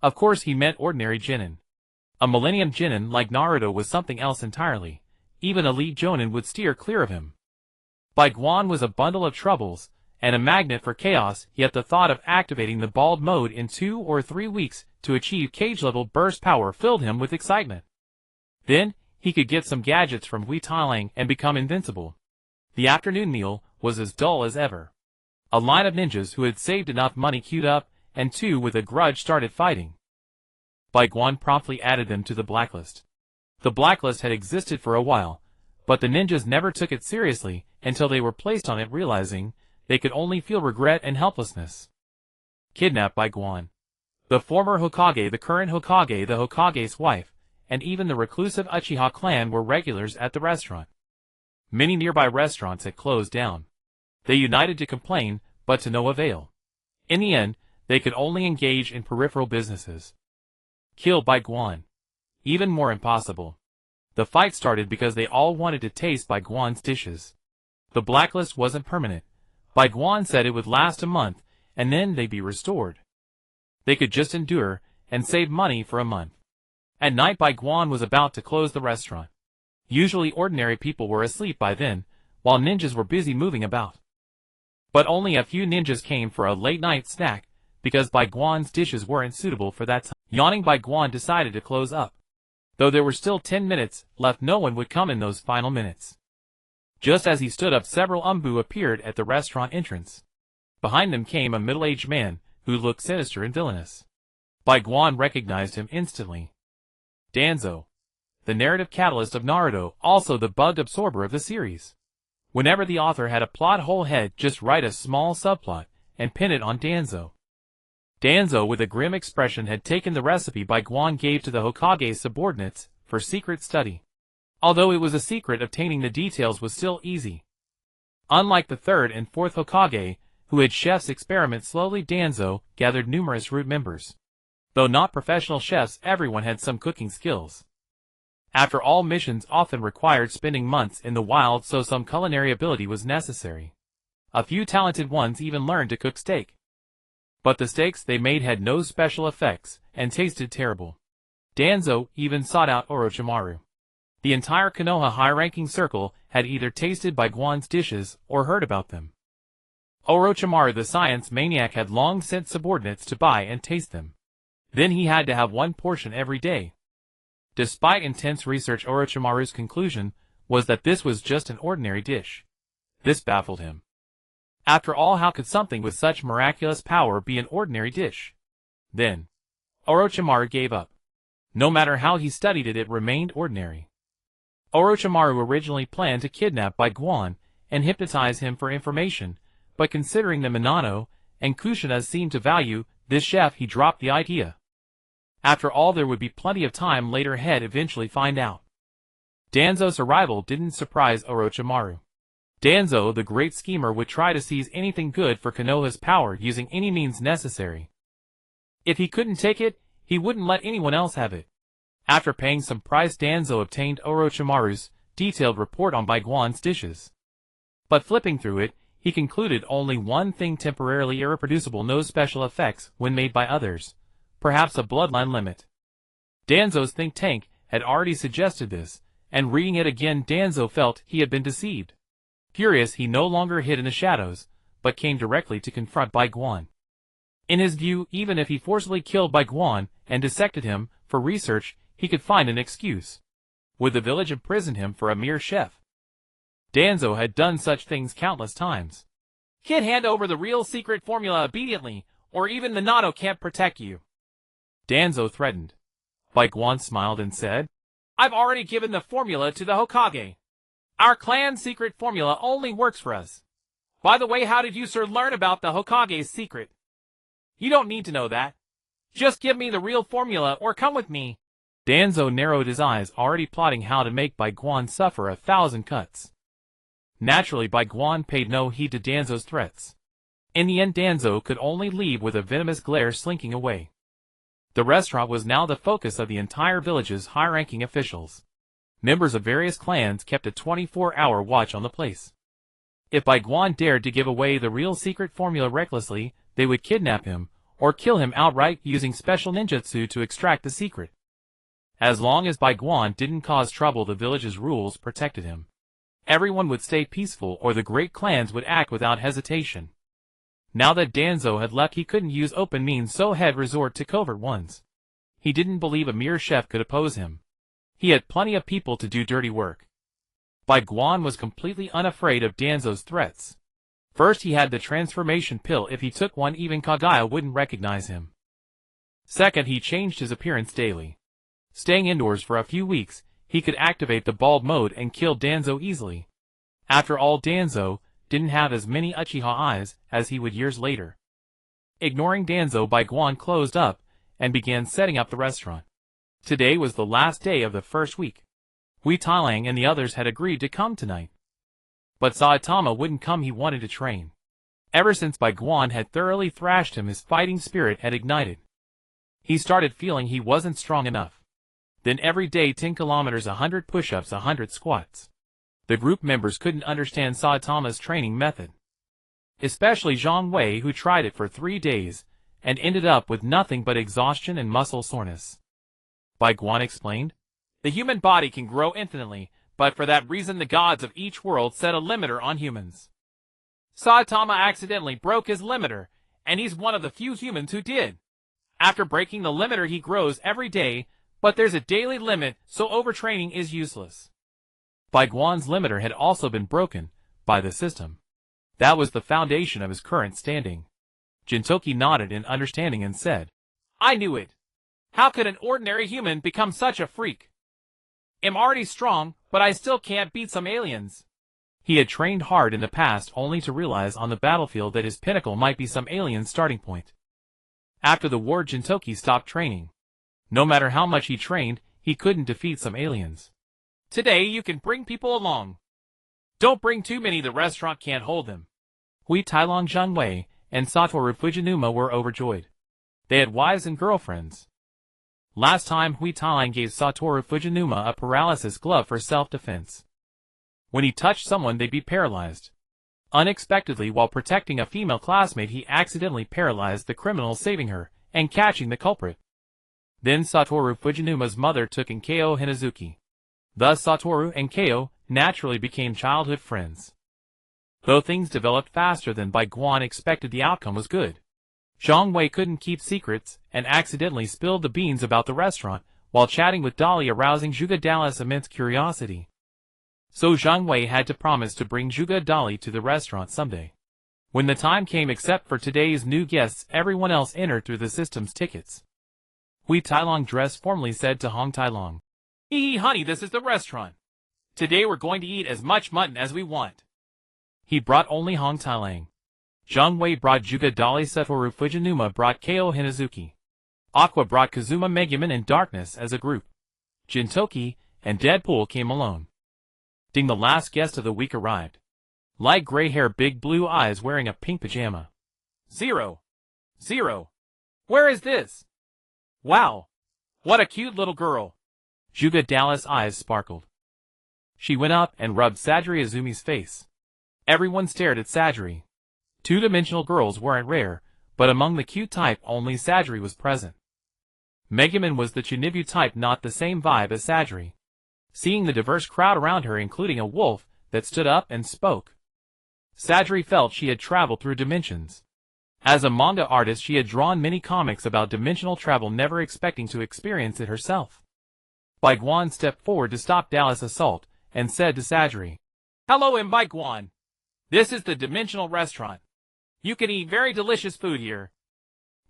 Of course he meant ordinary Genin. A Millennium Genin like Naruto was something else entirely. Even elite Jonin would steer clear of him. Bai Guan was a bundle of troubles, and a magnet for chaos, yet the thought of activating the bald mode in 2 or 3 weeks to achieve cage-level burst power filled him with excitement. Then, he could get some gadgets from Wei Tailang and become invincible. The afternoon meal was as dull as ever. A line of ninjas who had saved enough money queued up, and 2 with a grudge started fighting. Bai Guan promptly added them to the blacklist. The blacklist had existed for a while, but the ninjas never took it seriously until they were placed on it, realizing they could only feel regret and helplessness. Kidnapped Bai Guan. The former Hokage, the current Hokage, the Hokage's wife, and even the reclusive Uchiha clan were regulars at the restaurant. Many nearby restaurants had closed down. They united to complain, but to no avail. In the end, they could only engage in peripheral businesses. Kill Bai Guan. Even more impossible. The fight started because they all wanted to taste Bai Guan's dishes. The blacklist wasn't permanent. Bai Guan said it would last a month, and then they'd be restored. They could just endure, and save money for a month. At night, Bai Guan was about to close the restaurant. Usually ordinary people were asleep by then, while ninjas were busy moving about. But only a few ninjas came for a late-night snack, because Bai Guan's dishes weren't suitable for that time. Yawning, Bai Guan decided to close up. Though there were still 10 minutes left, no one would come in those final minutes. Just as he stood up, several umbu appeared at the restaurant entrance. Behind them came a middle-aged man, who looked sinister and villainous. Bai Guan recognized him instantly. Danzo. The narrative catalyst of Naruto, also the bugged absorber of the series. Whenever the author had a plot hole, he'd just write a small subplot, and pin it on Danzo. Danzo, with a grim expression, had taken the recipe Bai Guan gave to the Hokage's subordinates for secret study. Although it was a secret, obtaining the details was still easy. Unlike the third and fourth Hokage, who had chefs experiment slowly, Danzo gathered numerous root members. Though not professional chefs, everyone had some cooking skills. After all, missions often required spending months in the wild, so some culinary ability was necessary. A few talented ones even learned to cook steak. But the steaks they made had no special effects, and tasted terrible. Danzo even sought out Orochimaru. The entire Konoha high-ranking circle had either tasted Bai Guan's dishes or heard about them. Orochimaru, the science maniac, had long sent subordinates to buy and taste them. Then he had to have one portion every day. Despite intense research, Orochimaru's conclusion was that this was just an ordinary dish. This baffled him. After all, how could something with such miraculous power be an ordinary dish? Then, Orochimaru gave up. No matter how he studied it, it remained ordinary. Orochimaru originally planned to kidnap Bai Guan and hypnotize him for information, but considering that Minato and Kushina seemed to value this chef, he dropped the idea. After all, there would be plenty of time later. He'd eventually find out. Danzo's arrival didn't surprise Orochimaru. Danzo, the great schemer, would try to seize anything good for Konoha's power using any means necessary. If he couldn't take it, he wouldn't let anyone else have it. After paying some price, Danzo obtained Orochimaru's detailed report on Bai Guan's dishes. But flipping through it, he concluded only one thing: temporarily irreproducible, no special effects when made by others. Perhaps a bloodline limit. Danzo's think tank had already suggested this, and reading it again, Danzo felt he had been deceived. Furious, he no longer hid in the shadows, but came directly to confront Bai Guan. In his view, even if he forcibly killed Bai Guan and dissected him for research, he could find an excuse. Would the village imprison him for a mere chef? Danzo had done such things countless times. Kid, hand over the real secret formula immediately, or even Minato can't protect you. Danzo threatened. Bai Guan smiled and said, I've already given the formula to the Hokage. Our clan's secret formula only works for us. By the way, how did you, sir, learn about the Hokage's secret? You don't need to know that. Just give me the real formula or come with me. Danzo narrowed his eyes, already plotting how to make Bai Guan suffer 1,000 cuts. Naturally, Bai Guan paid no heed to Danzo's threats. In the end, Danzo could only leave with a venomous glare, slinking away. The restaurant was now the focus of the entire village's high-ranking officials. Members of various clans kept a 24-hour watch on the place. If Bai Guan dared to give away the real secret formula recklessly, they would kidnap him, or kill him outright using special ninjutsu to extract the secret. As long as Bai Guan didn't cause trouble, the village's rules protected him. Everyone would stay peaceful, or the great clans would act without hesitation. Now that Danzo had left, he couldn't use open means, so had resort to covert ones. He didn't believe a mere chef could oppose him. He had plenty of people to do dirty work. Bai Guan was completely unafraid of Danzo's threats. First, he had the transformation pill. If he took one, even Kagaya wouldn't recognize him. Second, he changed his appearance daily. Staying indoors for a few weeks, he could activate the bald mode and kill Danzo easily. After all, Danzo didn't have as many Uchiha eyes as he would years later. Ignoring Danzo, Bai Guan closed up and began setting up the restaurant. Today was the last day of the first week. Hui Tailang and the others had agreed to come tonight. But Saitama wouldn't come. He wanted to train. Ever since Bai Guan had thoroughly thrashed him, his fighting spirit had ignited. He started feeling he wasn't strong enough. Then every day 10 kilometers, 100 push-ups, 100 squats. The group members couldn't understand Saitama's training method. Especially Zhang Wei, who tried it for 3 days and ended up with nothing but exhaustion and muscle soreness. Bai Guan explained, the human body can grow infinitely, but for that reason the gods of each world set a limiter on humans. Saitama accidentally broke his limiter, and he's one of the few humans who did. After breaking the limiter, he grows every day, but there's a daily limit, so overtraining is useless. Bai Guan's limiter had also been broken by the system. That was the foundation of his current standing. Jintoki nodded in understanding and said, I knew it. How could an ordinary human become such a freak? I'm already strong, but I still can't beat some aliens. He had trained hard in the past, only to realize on the battlefield that his pinnacle might be some alien starting point. After the war, Jintoki stopped training. No matter how much he trained, he couldn't defeat some aliens. Today you can bring people along. Don't bring too many, the restaurant can't hold them. Hui Tailong Zhang Wei and Satoru Fujinuma were overjoyed. They had wives and girlfriends. Last time Hui Tailong gave Satoru Fujinuma a paralysis glove for self-defense. When he touched someone they'd be paralyzed. Unexpectedly, while protecting a female classmate, he accidentally paralyzed the criminal, saving her and catching the culprit. Then Satoru Fujinuma's mother took in Keiyo Hinazuki. Thus Satoru and Keiyo naturally became childhood friends. Though things developed faster than Bai Guan expected, the outcome was good. Zhang Wei couldn't keep secrets and accidentally spilled the beans about the restaurant while chatting with Dolly, arousing Zhuge Dallas' immense curiosity. So Zhang Wei had to promise to bring Zhuge Dolly to the restaurant someday. When the time came, except for today's new guests, everyone else entered through the system's tickets. Hui Tailong dressed formally said to Hong Tailong, Hee honey, this is the restaurant. Today we're going to eat as much mutton as we want. He brought only Hong Tailong. Zhang Wei brought Zhuge Dolly, Satoru Fujinuma brought Keiyo Hinazuki. Aqua brought Kazuma Megumin and Darkness as a group. Jintoki and Deadpool came alone. Ding, the last guest of the week arrived. Light gray hair, big blue eyes, wearing a pink pajama. Zero. Where is this? Wow. What a cute little girl. Zhuge Dallas' eyes sparkled. She went up and rubbed Sajiri Azumi's face. Everyone stared at Sajiri. Two-dimensional girls weren't rare, but among the cute type only Sajiri was present. Megumin was the Chunibu type, not the same vibe as Sajiri. Seeing the diverse crowd around her, including a wolf that stood up and spoke, Sajiri felt she had traveled through dimensions. As a manga artist, she had drawn many comics about dimensional travel, never expecting to experience it herself. Bai Guan stepped forward to stop Dallas' assault and said to Sajiri, Hello, I'm Bai Guan. This is the dimensional restaurant. You can eat very delicious food here.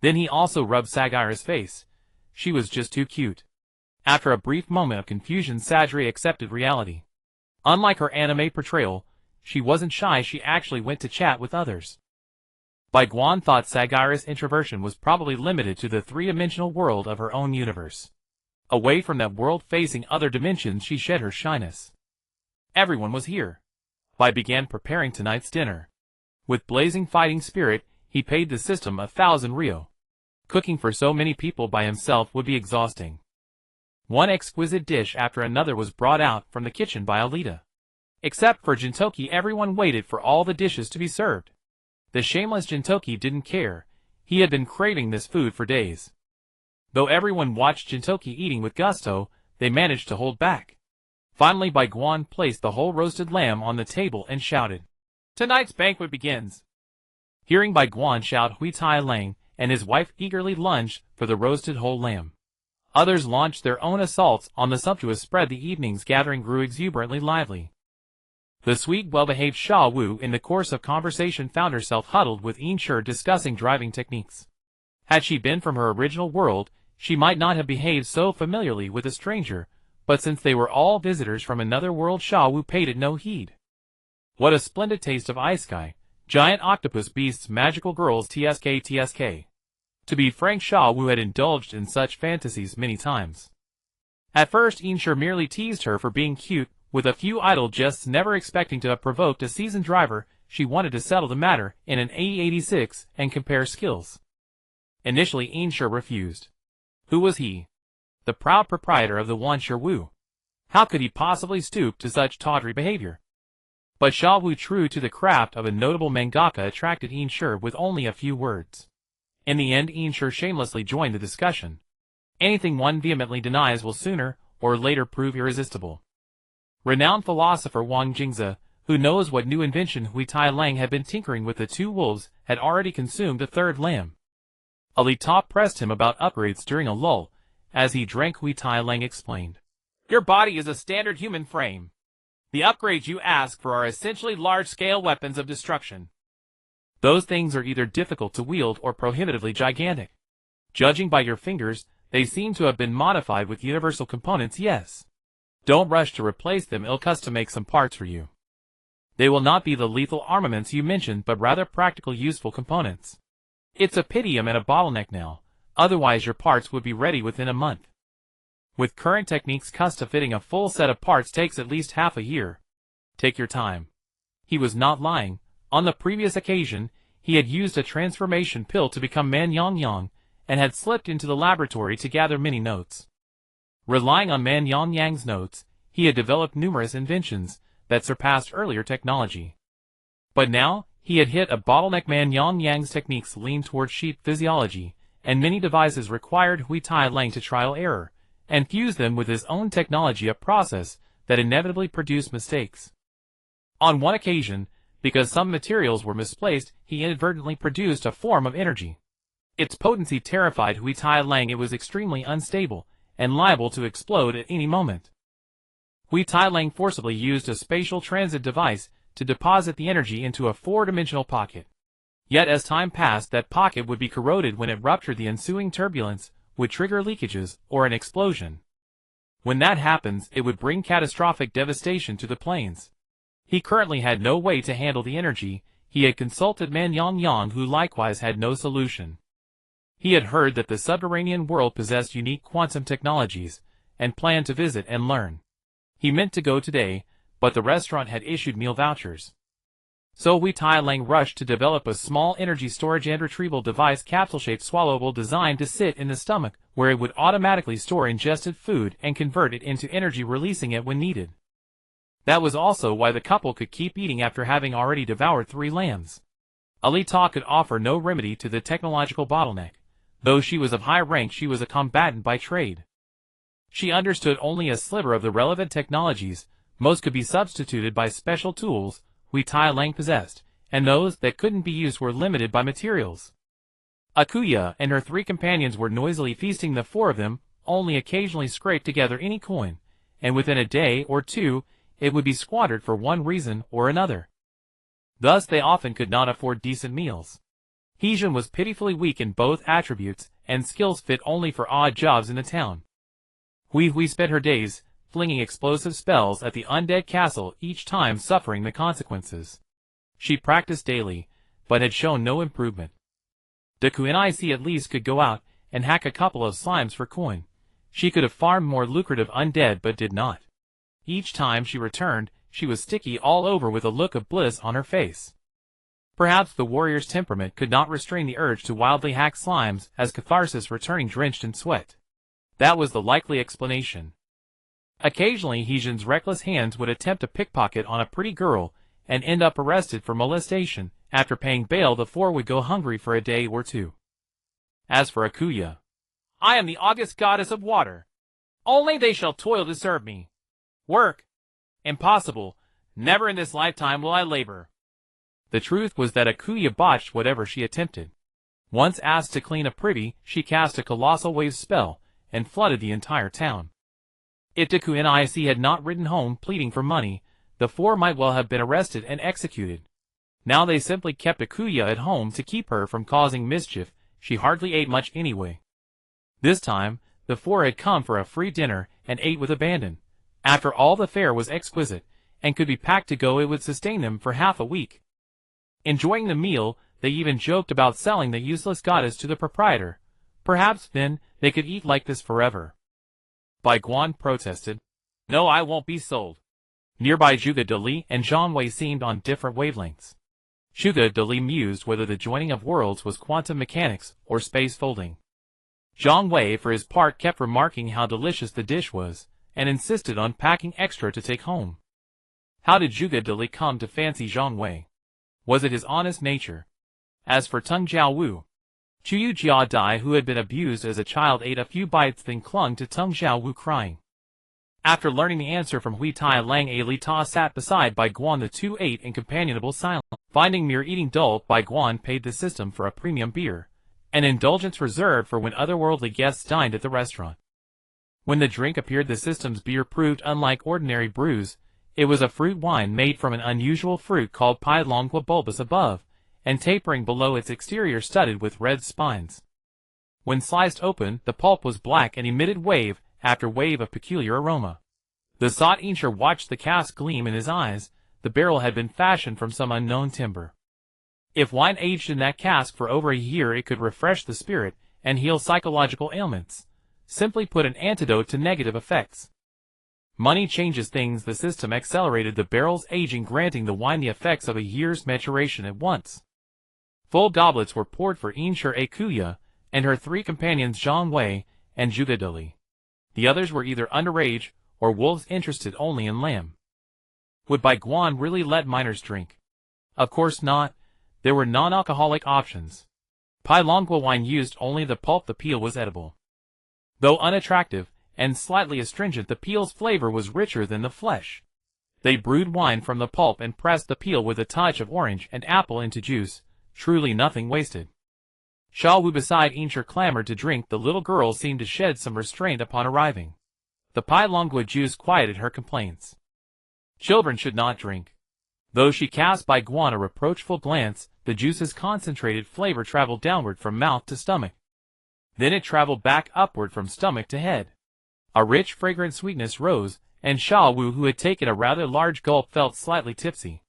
Then he also rubbed Sagira's face. She was just too cute. After a brief moment of confusion, Sajiri accepted reality. Unlike her anime portrayal, she wasn't shy, she actually went to chat with others. Bai Guan thought Sagira's introversion was probably limited to the three-dimensional world of her own universe. Away from that world facing other dimensions, she shed her shyness. Everyone was here. Bai began preparing tonight's dinner. With blazing fighting spirit, he paid the system 1,000 ryo. Cooking for so many people by himself would be exhausting. One exquisite dish after another was brought out from the kitchen by Alita. Except for Jintoki, everyone waited for all the dishes to be served. The shameless Jintoki didn't care. He had been craving this food for days. Though everyone watched Jintoki eating with gusto, they managed to hold back. Finally, Bai Guan placed the whole roasted lamb on the table and shouted, Tonight's banquet begins. Hearing Bai Guan shout, Hui Tailong and his wife eagerly lunged for the roasted whole lamb. Others launched their own assaults on the sumptuous spread. The evening's gathering grew exuberantly lively. The sweet, well-behaved Sha Wu, in the course of conversation, found herself huddled with Inshur discussing driving techniques. Had she been from her original world, she might not have behaved so familiarly with a stranger, but since they were all visitors from another world, Sha Wu paid it no heed. What a splendid taste of ice sky, giant octopus beasts, magical girls, tsk. To be frank, Sha Wu had indulged in such fantasies many times. At first, Inshur merely teased her for being cute, with a few idle jests, never expecting to have provoked a seasoned driver. She wanted to settle the matter in an AE86 and compare skills. Initially, Inshur refused. Who was he? The proud proprietor of the Wanshur Wu. How could he possibly stoop to such tawdry behavior? But Sha Wu, true to the craft of a notable mangaka, attracted Inshur with only a few words. In the end, Inshur shamelessly joined the discussion. Anything one vehemently denies will sooner or later prove irresistible. Renowned philosopher Wang Jingzi, who knows what new invention Hui Tailong had been tinkering with the two wolves, had already consumed a third lamb. Alita pressed him about upgrades during a lull. As he drank, Hui Tailong explained, Your body is a standard human frame. The upgrades you ask for are essentially large-scale weapons of destruction. Those things are either difficult to wield or prohibitively gigantic. Judging by your fingers, they seem to have been modified with universal components. Yes. Don't rush to replace them, I'll custom make some parts for you. They will not be the lethal armaments you mentioned, but rather practical, useful components. It's a pity I'm at a bottleneck now, otherwise your parts would be ready within a month. With current techniques, custom fitting a full set of parts takes at least half a year. Take your time. He was not lying. On the previous occasion, he had used a transformation pill to become Man Yang Yang, and had slipped into the laboratory to gather many notes. Relying on Man Yang Yang's notes, he had developed numerous inventions that surpassed earlier technology. But now, he had hit a bottleneck. Man Yang Yang's techniques leaned toward sheep physiology, and many devices required Hui Tai Lang to trial error, and fuse them with his own technology, a process that inevitably produced mistakes. On one occasion, because some materials were misplaced, he inadvertently produced a form of energy. Its potency terrified Hui Tai Lang. It was extremely unstable, and liable to explode at any moment. Hui Tai Lang forcibly used a spatial transit device to deposit the energy into a four-dimensional pocket. Yet as time passed, that pocket would be corroded. When it ruptured, the ensuing turbulence would trigger leakages or an explosion. When that happens, it would bring catastrophic devastation to the plains. He currently had no way to handle the energy. He had consulted Man Yang Yang, who likewise had no solution. He had heard that the subterranean world possessed unique quantum technologies, and planned to visit and learn. He meant to go today, but the restaurant had issued meal vouchers. So Hui Tai Lang rushed to develop a small energy storage and retrieval device, capsule-shaped, swallowable, designed to sit in the stomach, where it would automatically store ingested food and convert it into energy, releasing it when needed. That was also why the couple could keep eating after having already devoured 3 lambs. Alita could offer no remedy to the technological bottleneck. Though she was of high rank, she was a combatant by trade. She understood only a sliver of the relevant technologies. Most could be substituted by special tools Hui Tai Lang possessed, and those that couldn't be used were limited by materials. Akuya and her 3 companions were noisily feasting. The 4 of them only occasionally scraped together any coin, and within a day or 2, it would be squandered for one reason or another. Thus they often could not afford decent meals. Heejun was pitifully weak in both attributes, and skills fit only for odd jobs in the town. Hui spent her days flinging explosive spells at the undead castle, each time suffering the consequences. She practiced daily, but had shown no improvement. The Kuinic at least could go out and hack a couple of slimes for coin. She could have farmed more lucrative undead, but did not. Each time she returned, she was sticky all over with a look of bliss on her face. Perhaps the warrior's temperament could not restrain the urge to wildly hack slimes as catharsis, returning drenched in sweat. That was the likely explanation. Occasionally Heejun's reckless hands would attempt a pickpocket on a pretty girl, and end up arrested for molestation. After paying bail, the 4 would go hungry for a day or 2. As for Akuya, I am the august goddess of water. Only they shall toil to serve me. Work? Impossible. Never in this lifetime will I labor. The truth was that Akuya botched whatever she attempted. Once asked to clean a privy, she cast a colossal wave spell, and flooded the entire town. If the Kuinic had not ridden home pleading for money, the 4 might well have been arrested and executed. Now they simply kept Akuya at home to keep her from causing mischief. She hardly ate much anyway. This time, the 4 had come for a free dinner, and ate with abandon. After all, the fare was exquisite, and could be packed to go. It would sustain them for half a week. Enjoying the meal, they even joked about selling the useless goddess to the proprietor. Perhaps, then, they could eat like this forever. Bai Guan protested. No, I won't be sold. Nearby Zhuge De Li and Zhang Wei seemed on different wavelengths. Zhuge De Li mused whether the joining of worlds was quantum mechanics or space folding. Zhang Wei, for his part, kept remarking how delicious the dish was, and insisted on packing extra to take home. How did Zhuge De Li come to fancy Zhang Wei? Was it his honest nature? As for Tung Jiaowu, Chuyu Jia Dai, who had been abused as a child, ate a few bites, then clung to Tung Jiaowu, crying. After learning the answer from Hui Tai Lang, Alita sat beside Bai Guan. The 2 ate in companionable silence. Finding mere eating dull, Bai Guan paid the system for a premium beer, an indulgence reserved for when otherworldly guests dined at the restaurant. When the drink appeared, the system's beer proved unlike ordinary brews. It was a fruit wine made from an unusual fruit called Pai Longqua, bulbous above, and tapering below, its exterior studded with red spines. When sliced open, the pulp was black and emitted wave after wave of peculiar aroma. The sought incher watched the cask gleam in his eyes. The barrel had been fashioned from some unknown timber. If wine aged in that cask for over a year, it could refresh the spirit and heal psychological ailments. simply put an antidote to negative effects. Money changes things. The system accelerated the barrel's aging, granting the wine the effects of a year's maturation at once. Full goblets were poured for Inshur Akuya and her 3 companions Zhang Wei and Zhuge Dali. The others were either underage or wolves interested only in lamb. Would Bai Guan really let minors drink? Of course not. There were non-alcoholic options. Pai Longua wine used only the pulp. The peel was edible. Though unattractive and slightly astringent, the peel's flavor was richer than the flesh. They brewed wine from the pulp and pressed the peel with a touch of orange and apple into juice, truly nothing wasted. Xiao Wu beside Inshur clamored to drink. The little girl seemed to shed some restraint upon arriving. The Pai Longua juice quieted her complaints. Children should not drink. Though she cast Bai Guan a reproachful glance, the juice's concentrated flavor traveled downward from mouth to stomach. Then it traveled back upward from stomach to head. A rich, fragrant sweetness rose, and Xiao Wu, who had taken a rather large gulp, felt slightly tipsy.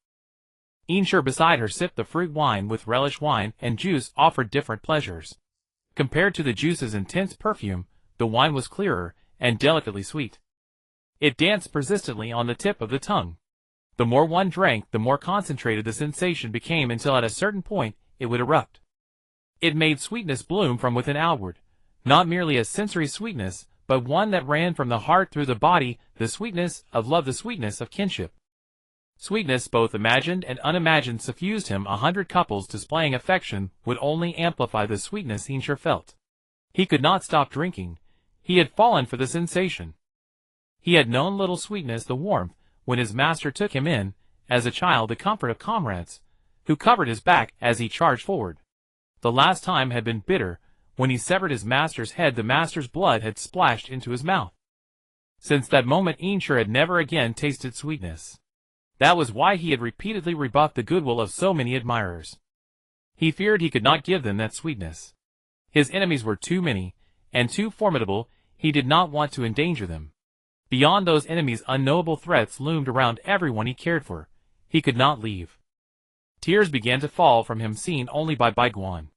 Inshur beside her sipped the fruit wine with relish. Wine and juice offered different pleasures. Compared to the juice's intense perfume, the wine was clearer and delicately sweet. It danced persistently on the tip of the tongue. The more one drank, the more concentrated the sensation became, until at a certain point it would erupt. It made sweetness bloom from within outward, not merely a sensory sweetness, but one that ran from the heart through the body, the sweetness of love, the sweetness of kinship. Sweetness both imagined and unimagined suffused him. 100 couples displaying affection would only amplify the sweetness Inshur felt. He could not stop drinking. He had fallen for the sensation. He had known little sweetness, the warmth, when his master took him in, as a child, the comfort of comrades, who covered his back as he charged forward. The last time had been bitter, when he severed his master's head. The master's blood had splashed into his mouth. Since that moment Inshur had never again tasted sweetness. That was why he had repeatedly rebuffed the goodwill of so many admirers. He feared he could not give them that sweetness. His enemies were too many, and too formidable. He did not want to endanger them. Beyond those enemies, unknowable threats loomed around everyone he cared for. He could not leave. Tears began to fall from him, seen only by Bai Guan.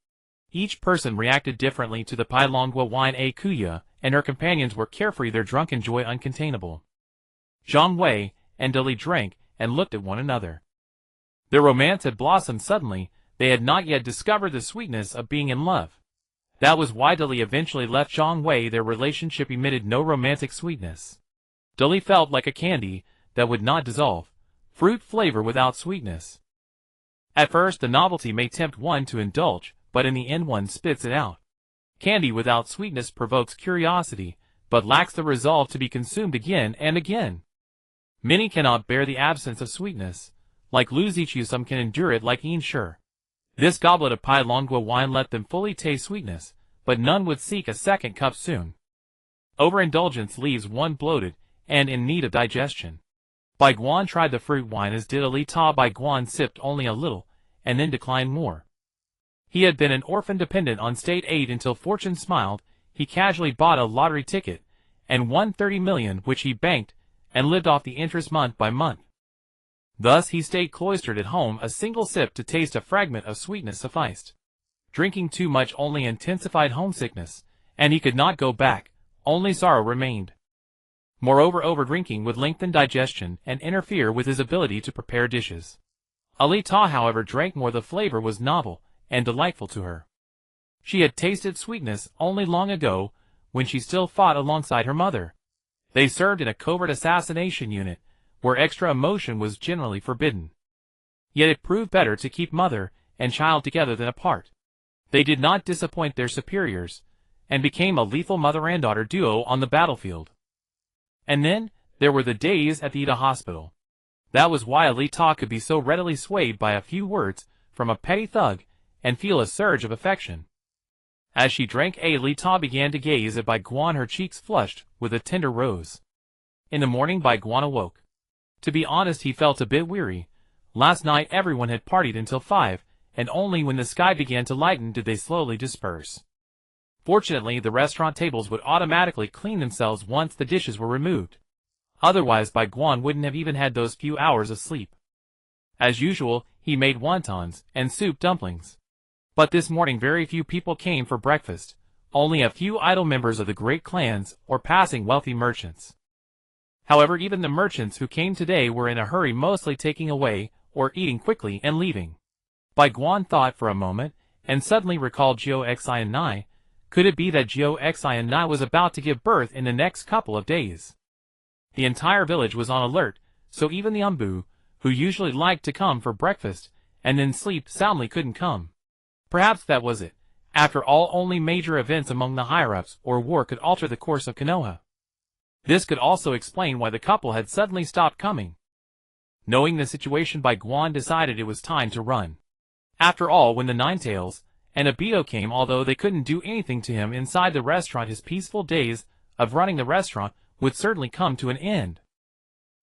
Each person reacted differently to the Pai Longua wine. Akuya and her companions were carefree, their drunken joy uncontainable. Zhang Wei and Dali drank and looked at one another. Their romance had blossomed suddenly. They had not yet discovered the sweetness of being in love. That was why Dali eventually left Zhang Wei. Their relationship emitted no romantic sweetness. Dali felt like a candy that would not dissolve, fruit flavor without sweetness. At first the novelty may tempt one to indulge, but in the end one spits it out. Candy without sweetness provokes curiosity, but lacks the resolve to be consumed again and again. Many cannot bear the absence of sweetness. Like Lu Zichu, some can endure it like Inshur. This goblet of Pai Longua wine let them fully taste sweetness, but none would seek a second cup soon. Overindulgence leaves one bloated and in need of digestion. Bai Guan tried the fruit wine, as did Ali Ta. Bai Guan sipped only a little, and then declined more. He had been an orphan dependent on state aid until fortune smiled. He casually bought a lottery ticket, and won 30 million, which he banked, and lived off the interest month by month. Thus he stayed cloistered at home. A single sip to taste a fragment of sweetness sufficed. Drinking too much only intensified homesickness, and he could not go back. Only sorrow remained. Moreover, overdrinking would lengthen digestion and interfere with his ability to prepare dishes. Ali Ta, however, drank more. The flavor was novel and delightful to her. She had tasted sweetness only long ago, when she still fought alongside her mother. They served in a covert assassination unit, where extra emotion was generally forbidden. Yet it proved better to keep mother and child together than apart. They did not disappoint their superiors, and became a lethal mother and daughter duo on the battlefield. And then, there were the days at the Ida hospital. That was why Ali Ta could be so readily swayed by a few words from a petty thug, and feel a surge of affection. As she drank, Ali Ta began to gaze at Bai Guan, her cheeks flushed with a tender rose. In the morning Bai Guan awoke. To be honest, he felt a bit weary. Last night everyone had partied until 5, and only when the sky began to lighten did they slowly disperse. Fortunately, the restaurant tables would automatically clean themselves once the dishes were removed. Otherwise Bai Guan wouldn't have even had those few hours of sleep. As usual, he made wontons and soup dumplings. But this morning very few people came for breakfast. only a few idle members of the great clans or passing wealthy merchants. However, even the merchants who came today were in a hurry, mostly taking away or eating quickly and leaving. Bai Guan thought for a moment, and suddenly recalled Xi and Nai. Could it be that Xi and Nai was about to give birth in the next couple of days? The entire village was on alert, so even the Umbu, who usually liked to come for breakfast and then sleep soundly, couldn't come. Perhaps that was it. After all, only major events among the higher-ups or war could alter the course of Konoha. This could also explain why the couple had suddenly stopped coming. Knowing the situation, Bai Guan decided it was time to run. After all, when the Ninetales and Obito came, although they couldn't do anything to him inside the restaurant, his peaceful days of running the restaurant would certainly come to an end.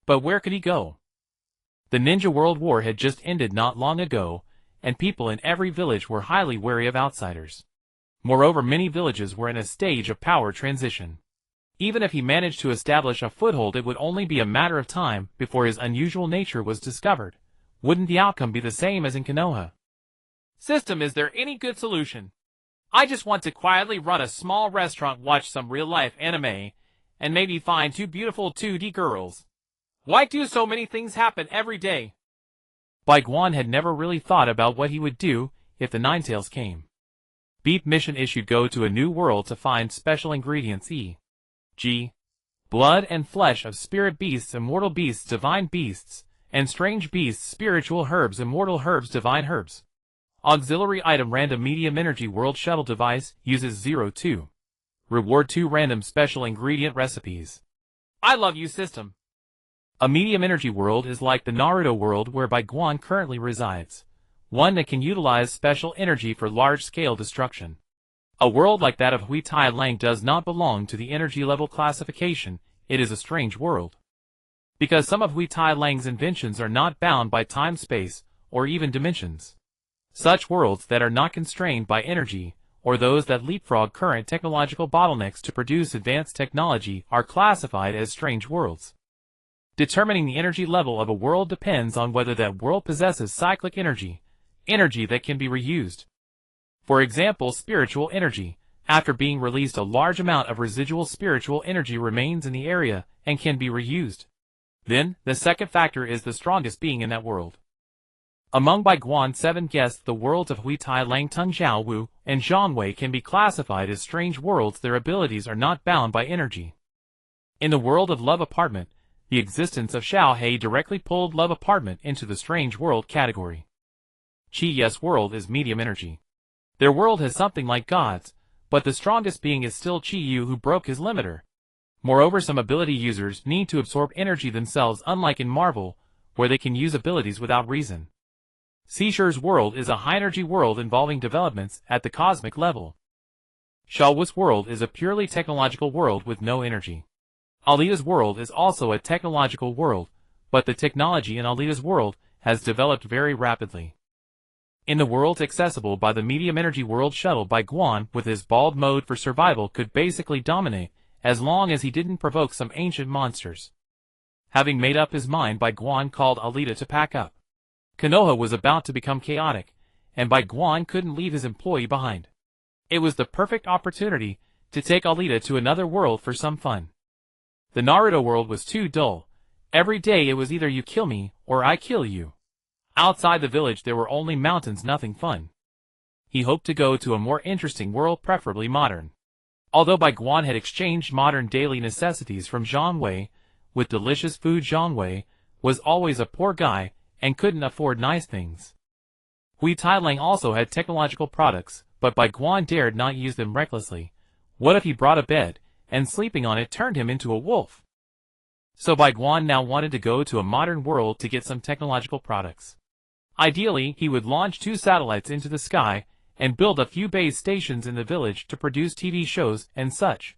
But where could he go? The Ninja World War had just ended not long ago, and people in every village were highly wary of outsiders. Moreover, many villages were in a stage of power transition. Even if he managed to establish a foothold, it would only be a matter of time before his unusual nature was discovered. Wouldn't the outcome be the same as in Konoha? System, is there any good solution? I just want to quietly run a small restaurant, watch some real-life anime, and maybe find 2 beautiful 2D girls. Why do so many things happen every day? Bai Guan had never really thought about what he would do if the Ninetales came. Beef mission issued: go to a new world to find special ingredients e.g. blood and flesh of spirit beasts, immortal beasts, divine beasts, and strange beasts, spiritual herbs, immortal herbs, divine herbs. Auxiliary item: random medium energy world shuttle device, uses 0-2. Reward 2 random special ingredient recipes. I love you, system. A medium energy world is like the Naruto world where Bai Guan currently resides, one that can utilize special energy for large-scale destruction. A world like that of Hui Tai Lang does not belong to the energy level classification. It is a strange world, because some of Hui Tai Lang's inventions are not bound by time, space, or even dimensions. Such worlds that are not constrained by energy, or those that leapfrog current technological bottlenecks to produce advanced technology, are classified as strange worlds. Determining the energy level of a world depends on whether that world possesses cyclic energy, energy that can be reused. For example, spiritual energy. After being released, a large amount of residual spiritual energy remains in the area and can be reused. Then, the second factor is the strongest being in that world. Among Bai Guan's 7 guests, the worlds of Hui Tai Lang, Tung Xiao Wu, and Zhang Wei can be classified as strange worlds. Their abilities are not bound by energy. In the world of Love Apartment, the existence of Xiao Hei directly pulled Love Apartment into the strange world category. Chi Yes world is medium energy. Their world has something like gods, but the strongest being is still Chi Yu, who broke his limiter. Moreover, some ability users need to absorb energy themselves, unlike in Marvel, where they can use abilities without reason. Seishure's world is a high-energy world involving developments at the cosmic level. Shawu's world is a purely technological world with no energy. Alita's world is also a technological world, but the technology in Alita's world has developed very rapidly. In the worlds accessible by the medium energy world shuttle, Bai Guan, with his bald mode for survival, could basically dominate, as long as he didn't provoke some ancient monsters. Having made up his mind, Bai Guan called Alita to pack up. Konoha was about to become chaotic, and Bai Guan couldn't leave his employee behind. It was the perfect opportunity to take Alita to another world for some fun. The Naruto world was too dull. Every day it was either you kill me, or I kill you. Outside the village there were only mountains, nothing fun. He hoped to go to a more interesting world, preferably modern. Although Bai Guan had exchanged modern daily necessities from Zhang Wei with delicious food, Zhang Wei was always a poor guy and couldn't afford nice things. Hui Tai Lang also had technological products, but Bai Guan dared not use them recklessly. What if he brought a bed, and sleeping on it turned him into a wolf? So Bai Guan now wanted to go to a modern world to get some technological products. Ideally, he would launch 2 satellites into the sky and build a few base stations in the village to produce TV shows and such.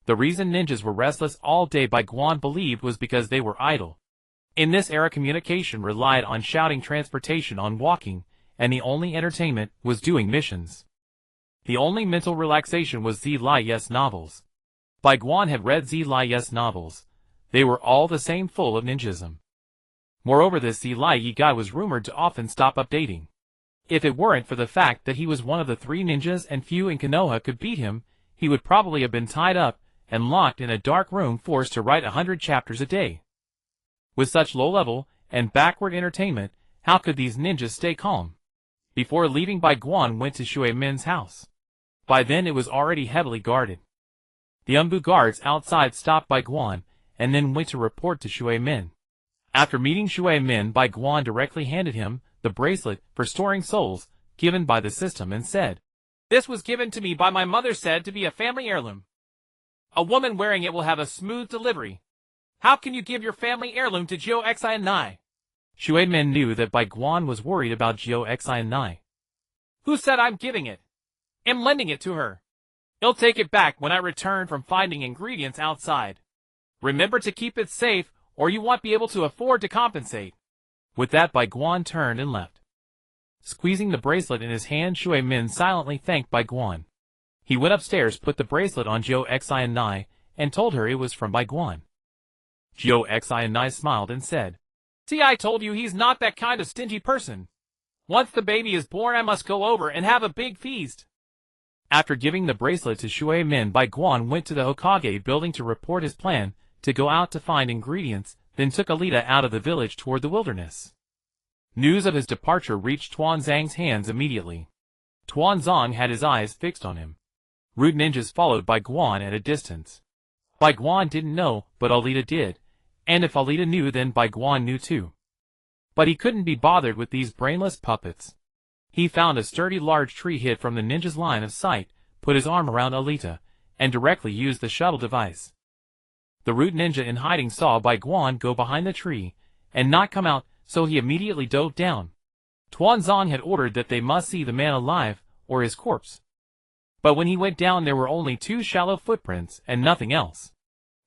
The reason ninjas were restless all day, Bai Guan believed, was because they were idle. In this era, communication relied on shouting, transportation on walking, and the only entertainment was doing missions. The only mental relaxation was Z Lai Yes novels. Bai Guan had read Z Lai Yes novels. They were all the same, full of ninjism. Moreover, this Z Lai Yi guy was rumored to often stop updating. If it weren't for the fact that he was one of the 3 ninjas and few in Konoha could beat him, he would probably have been tied up and locked in a dark room forced to write 100 chapters a day. With such low-level and backward entertainment, how could these ninjas stay calm? Before leaving, Bai Guan went to Shui Min's house. By then it was already heavily guarded. The Umbu guards outside stopped Bai Guan and then went to report to Shui Min. After meeting Shui Min, Bai Guan directly handed him the bracelet for storing souls given by the system and said, "This was given to me by my mother, said to be a family heirloom. A woman wearing it will have a smooth delivery. How can you give your family heirloom to Jiu Xi and Nai?" Shui Min knew that Bai Guan was worried about Jiu Xi and Nai. "Who said I'm giving it? I'm lending it to her. He'll take it back when I return from finding ingredients outside. Remember to keep it safe, or you won't be able to afford to compensate." With that, Bai Guan turned and left. Squeezing the bracelet in his hand, Shui Min silently thanked Bai Guan. He went upstairs, put the bracelet on Jiu Xi and Nai, and told her it was from Bai Guan. Jiu Xi and Nai smiled and said, "See, I told you he's not that kind of stingy person. Once the baby is born, I must go over and have a big feast." After giving the bracelet to Shui Min, Bai Guan went to the Hokage building to report his plan to go out to find ingredients, then took Alita out of the village toward the wilderness. News of his departure reached Tuanzang's hands immediately. Tuanzang had his eyes fixed on him. Root ninjas followed Bai Guan at a distance. Bai Guan didn't know, but Alita did, and if Alita knew, then Bai Guan knew too. But he couldn't be bothered with these brainless puppets. He found a sturdy large tree hid from the ninja's line of sight, put his arm around Alita, and directly used the shuttle device. The root ninja in hiding saw Bai Guan go behind the tree and not come out, so he immediately dove down. Tuanzang had ordered that they must see the man alive or his corpse. But when he went down, there were only 2 shallow footprints and nothing else.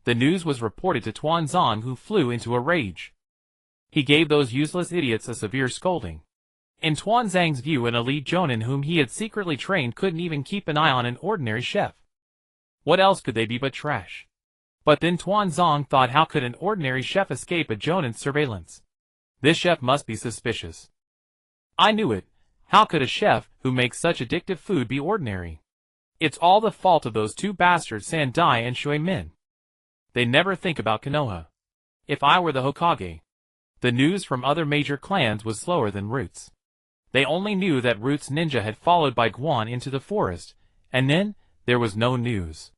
The news was reported to Tuanzang, who flew into a rage. He gave those useless idiots a severe scolding. In Tuanzang's view, an elite jonin whom he had secretly trained couldn't even keep an eye on an ordinary chef. What else could they be but trash? But then Tuanzang thought, how could an ordinary chef escape a jonin's surveillance? This chef must be suspicious. I knew it. How could a chef who makes such addictive food be ordinary? It's all the fault of those 2 bastards, Sandai and Shui Min. They never think about Konoha. If I were the Hokage. The news from other major clans was slower than Root's. They only knew that Root's ninja had followed Bai Guan into the forest, and then there was no news.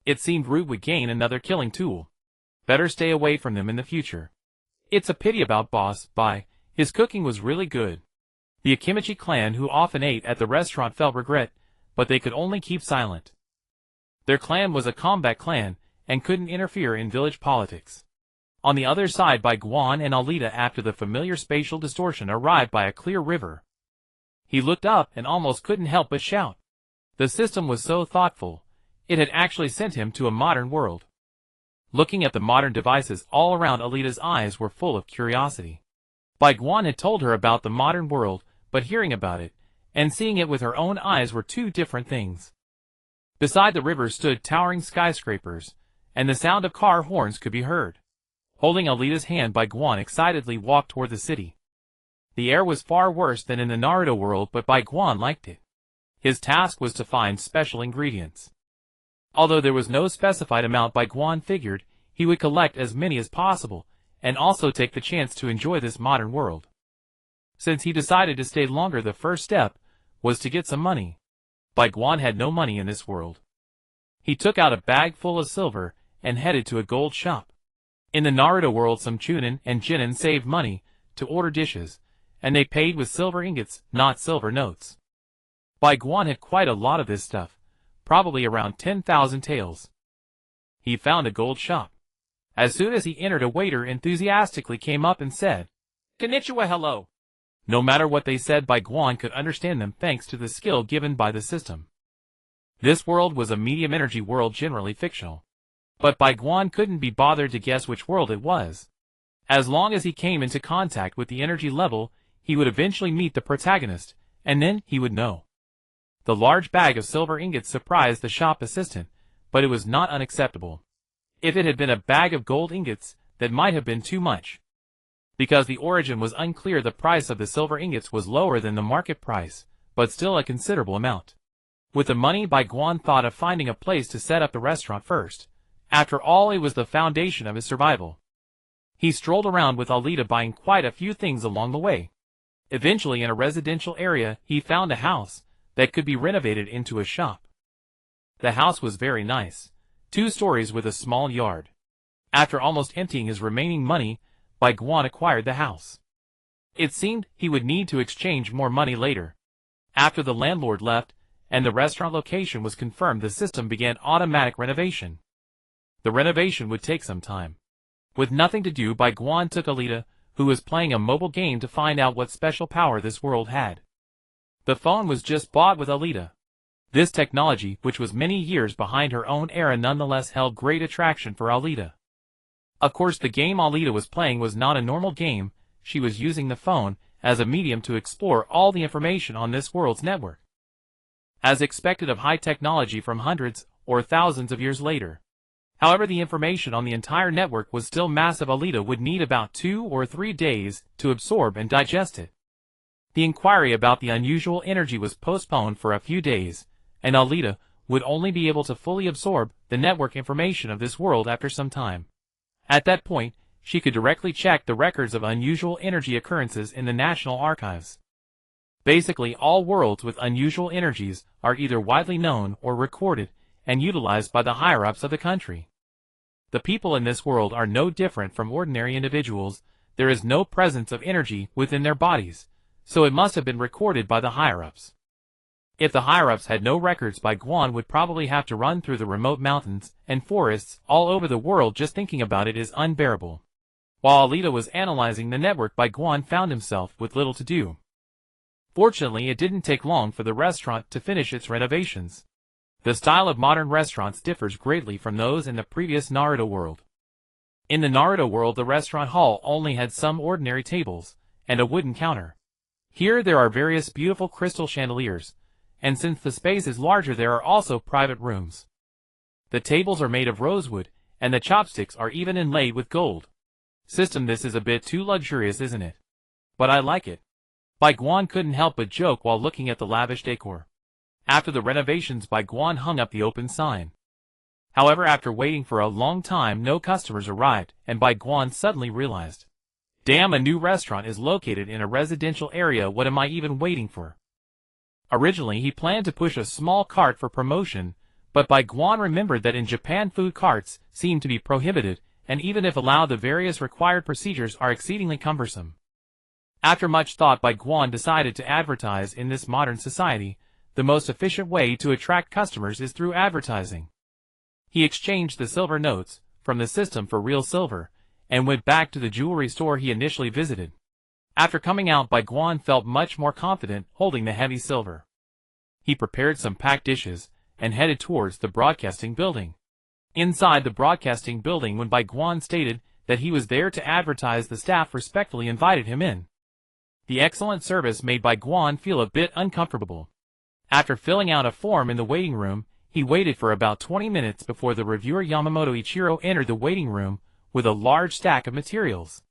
It seemed Root would gain another killing tool. Better stay away from them in the future. It's a pity about Boss Bai. His cooking was really good. The Akimichi clan, who often ate at the restaurant, felt regret, but they could only keep silent. Their clan was a combat clan and couldn't interfere in village politics. On the other side, Bai Guan and Alita, after the familiar spatial distortion, arrived by a clear river. He looked up and almost couldn't help but shout. The system was so thoughtful. It had actually sent him to a modern world. Looking at the modern devices all around, Alita's eyes were full of curiosity. Bai Guan had told her about the modern world, but hearing about it and seeing it with her own eyes were 2 different things. Beside the river stood towering skyscrapers, and the sound of car horns could be heard. Holding Alita's hand, Bai Guan excitedly walked toward the city. The air was far worse than in the Naruto world, but Bai Guan liked it. His task was to find special ingredients. Although there was no specified amount, Bai Guan figured he would collect as many as possible, and also take the chance to enjoy this modern world. Since he decided to stay longer, the first step was to get some money. Bai Guan had no money in this world. He took out a bag full of silver and headed to a gold shop. In the Naruto world, some chunin and jinin saved money to order dishes, and they paid with silver ingots, not silver notes. Bai Guan had quite a lot of this stuff, probably around 10,000 taels. He found a gold shop. As soon as he entered, a waiter enthusiastically came up and said, "Konnichiwa, hello." No matter what they said, Bai Guan could understand them thanks to the skill given by the system. This world was a medium energy world, generally fictional. But Bai Guan couldn't be bothered to guess which world it was. As long as he came into contact with the energy level, he would eventually meet the protagonist, and then he would know. The large bag of silver ingots surprised the shop assistant, but it was not unacceptable. If it had been a bag of gold ingots, that might have been too much. Because the origin was unclear, the price of the silver ingots was lower than the market price, but still a considerable amount. With the money, Bai Guan thought of finding a place to set up the restaurant first. After all, it was the foundation of his survival. He strolled around with Alita, buying quite a few things along the way. Eventually, in a residential area, he found a house that could be renovated into a shop. The house was very nice, 2 stories with a small yard. After almost emptying his remaining money, Bai Guan acquired the house. It seemed he would need to exchange more money later. After the landlord left, and the restaurant location was confirmed, the system began automatic renovation. The renovation would take some time. With nothing to do, Bai Guan took Alita, who was playing a mobile game, to find out what special power this world had. The phone was just bought with Alita. This technology, which was many years behind her own era, nonetheless held great attraction for Alita. Of course, the game Alita was playing was not a normal game. She was using the phone as a medium to explore all the information on this world's network, as expected of high technology from hundreds or thousands of years later. However, the information on the entire network was still massive. Alita would need about 2 or 3 days to absorb and digest it. The inquiry about the unusual energy was postponed for a few days, and Alita would only be able to fully absorb the network information of this world after some time. At that point, she could directly check the records of unusual energy occurrences in the National Archives. Basically, all worlds with unusual energies are either widely known or recorded and utilized by the higher-ups of the country. The people in this world are no different from ordinary individuals. There is no presence of energy within their bodies, so it must have been recorded by the higher-ups. If the higher-ups had no records, Bai Guan would probably have to run through the remote mountains and forests all over the world. Just thinking about it is unbearable. While Alita was analyzing the network, Bai Guan found himself with little to do. Fortunately, it didn't take long for the restaurant to finish its renovations. The style of modern restaurants differs greatly from those in the previous Naruto world. In the Naruto world, the restaurant hall only had some ordinary tables and a wooden counter. Here there are various beautiful crystal chandeliers, and since the space is larger, there are also private rooms. The tables are made of rosewood, and the chopsticks are even inlaid with gold. This is a bit too luxurious, isn't it? But I like it. Bai Guan couldn't help but joke while looking at the lavish decor. After the renovations, Bai Guan hung up the open sign. However, after waiting for a long time, no customers arrived, and Bai Guan suddenly realized, damn, a new restaurant is located in a residential area. What am I even waiting for? Originally, he planned to push a small cart for promotion, but Bai Guan remembered that in Japan food carts seem to be prohibited, and even if allowed, the various required procedures are exceedingly cumbersome. After much thought, Bai Guan decided to advertise. In this modern society, the most efficient way to attract customers is through advertising. He exchanged the silver notes from the system for real silver, and went back to the jewelry store he initially visited. After coming out, Bai Guan felt much more confident holding the heavy silver. He prepared some packed dishes and headed towards the broadcasting building. Inside the broadcasting building, when Bai Guan stated that he was there to advertise, the staff respectfully invited him in. The excellent service made Bai Guan feel a bit uncomfortable. After filling out a form in the waiting room, he waited for about 20 minutes before the reviewer Yamamoto Ichiro entered the waiting room with a large stack of materials.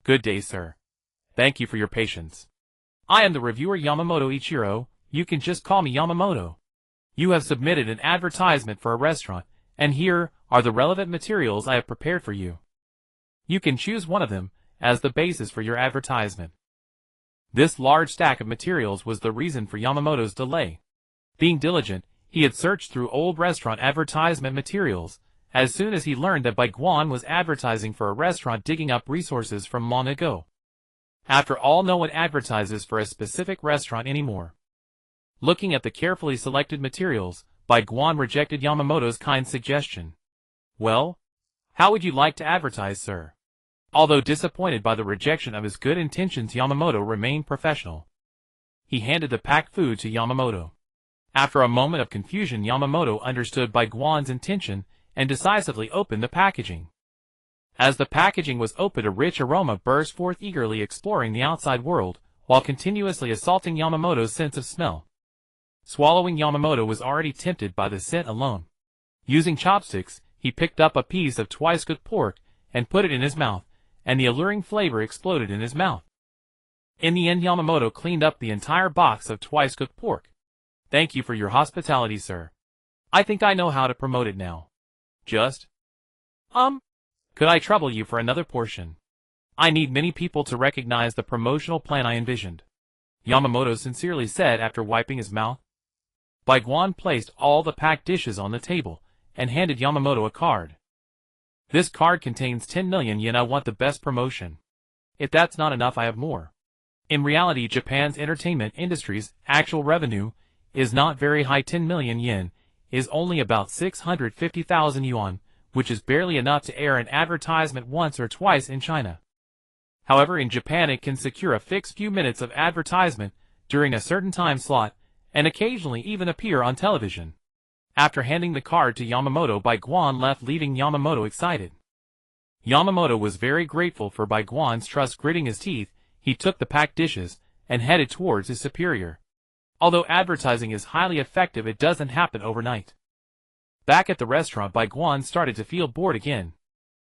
Good day, sir. Thank you for your patience. I am the reviewer Yamamoto Ichiro. You can just call me Yamamoto. You have submitted an advertisement for a restaurant, and here are the relevant materials I have prepared for you. You can choose one of them as the basis for your advertisement. This large stack of materials was the reason for Yamamoto's delay. Being diligent, he had searched through old restaurant advertisement materials. As soon as he learned that Bai Guan was advertising for a restaurant, digging up resources from long ago. After all, no one advertises for a specific restaurant anymore. Looking at the carefully selected materials, Bai Guan rejected Yamamoto's kind suggestion. Well, how would you like to advertise, sir? Although disappointed by the rejection of his good intentions, Yamamoto remained professional. He handed the packed food to Yamamoto. After a moment of confusion, Yamamoto understood Bai Guan's intention and decisively opened the packaging. As the packaging was opened, a rich aroma burst forth, eagerly exploring the outside world, while continuously assaulting Yamamoto's sense of smell. Swallowing, Yamamoto was already tempted by the scent alone. Using chopsticks, he picked up a piece of twice-cooked pork and put it in his mouth, and the alluring flavor exploded in his mouth. In the end, Yamamoto cleaned up the entire box of twice-cooked pork. Thank you for your hospitality, sir. I think I know how to promote it now. Just? Could I trouble you for another portion? I need many people to recognize the promotional plan I envisioned. Yamamoto sincerely said after wiping his mouth. Bai Guan placed all the packed dishes on the table and handed Yamamoto a card. This card contains 10 million yen. I want the best promotion. If that's not enough, I have more. In reality, Japan's entertainment industry's actual revenue is not very high. 10 million yen is only about 650,000 yuan, which is barely enough to air an advertisement once or twice in China. However, in Japan it can secure a fixed few minutes of advertisement during a certain time slot, and occasionally even appear on television. After handing the card to Yamamoto, Bai Guan left, leaving Yamamoto excited. Yamamoto was very grateful for Bai Guan's trust. Gritting his teeth, he took the packed dishes and headed towards his superior. Although advertising is highly effective, it doesn't happen overnight. Back at the restaurant, Bai Guan started to feel bored again.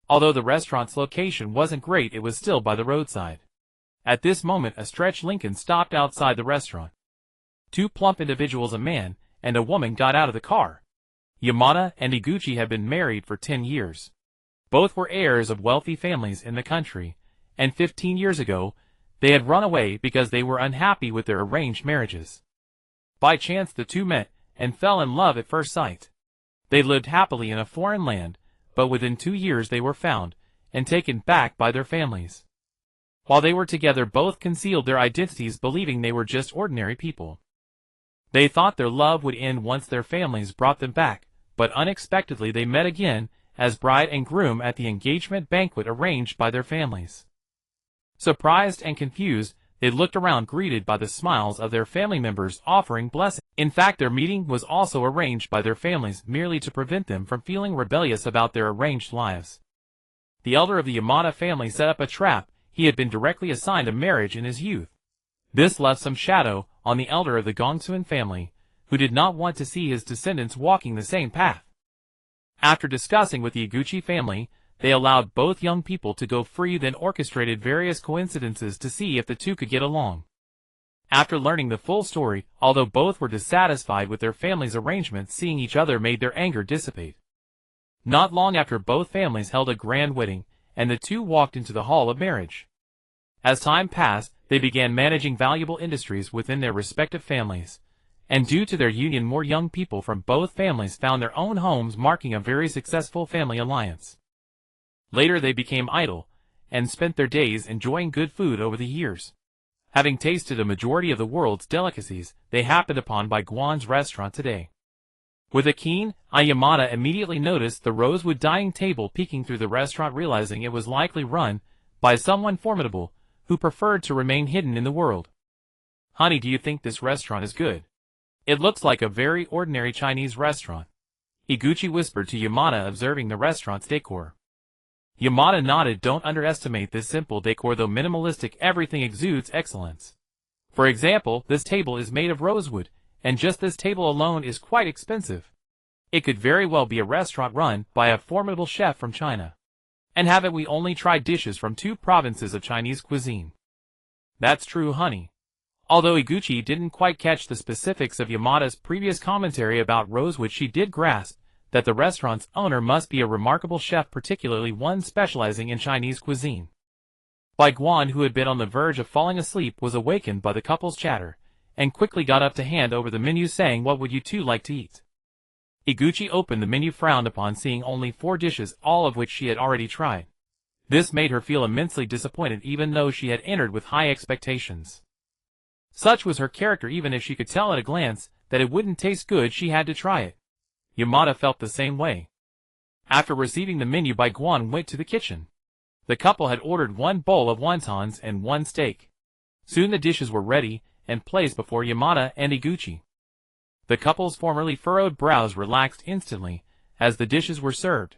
Although the restaurant's location wasn't great, it was still by the roadside. At this moment, a stretched Lincoln stopped outside the restaurant. Two plump individuals, a man and a woman, got out of the car. Yamada and Iguchi had been married for 10 years. Both were heirs of wealthy families in the country, and 15 years ago, they had run away because they were unhappy with their arranged marriages. By chance, the two met and fell in love at first sight. They lived happily in a foreign land, but within 2 years they were found and taken back by their families. While they were together, both concealed their identities, believing they were just ordinary people. They thought their love would end once their families brought them back, but unexpectedly they met again as bride and groom at the engagement banquet arranged by their families. Surprised and confused, they looked around, greeted by the smiles of their family members offering blessings. In fact, their meeting was also arranged by their families merely to prevent them from feeling rebellious about their arranged lives. The elder of the Yamada family set up a trap. He had been directly assigned a marriage in his youth. This left some shadow on the elder of the Gongsun family, who did not want to see his descendants walking the same path. After discussing with the Iguchi family, they allowed both young people to go free, then orchestrated various coincidences to see if the two could get along. After learning the full story, although both were dissatisfied with their family's arrangements, seeing each other made their anger dissipate. Not long after, both families held a grand wedding, and the two walked into the hall of marriage. As time passed, they began managing valuable industries within their respective families, and due to their union, more young people from both families found their own homes, marking a very successful family alliance. Later they became idle, and spent their days enjoying good food. Over the years, having tasted a majority of the world's delicacies, they happened upon Bai Guan's restaurant today. With a keen eye, Yamada immediately noticed the rosewood dining table peeking through the restaurant, realizing it was likely run by someone formidable who preferred to remain hidden in the world. Honey, do you think this restaurant is good? It looks like a very ordinary Chinese restaurant, Iguchi whispered to Yamada, observing the restaurant's decor. Yamada nodded. Don't underestimate this simple decor. Though minimalistic, everything exudes excellence. For example, this table is made of rosewood, and just this table alone is quite expensive. It could very well be a restaurant run by a formidable chef from China. And haven't we only tried dishes from 2 provinces of Chinese cuisine? That's true, honey. Although Iguchi didn't quite catch the specifics of Yamada's previous commentary about rosewood, she did grasp that the restaurant's owner must be a remarkable chef, particularly one specializing in Chinese cuisine. Bai Guan, who had been on the verge of falling asleep, was awakened by the couple's chatter, and quickly got up to hand over the menu, saying, "What would you two like to eat?" Iguchi opened the menu, frowned upon seeing only 4 dishes, all of which she had already tried. This made her feel immensely disappointed, even though she had entered with high expectations. Such was her character. Even if she could tell at a glance that it wouldn't taste good, she had to try it. Yamada felt the same way. After receiving the menu, Bai Guan went to the kitchen. The couple had ordered 1 bowl of wontons and 1 steak. Soon the dishes were ready and placed before Yamada and Iguchi. The couple's formerly furrowed brows relaxed instantly as the dishes were served.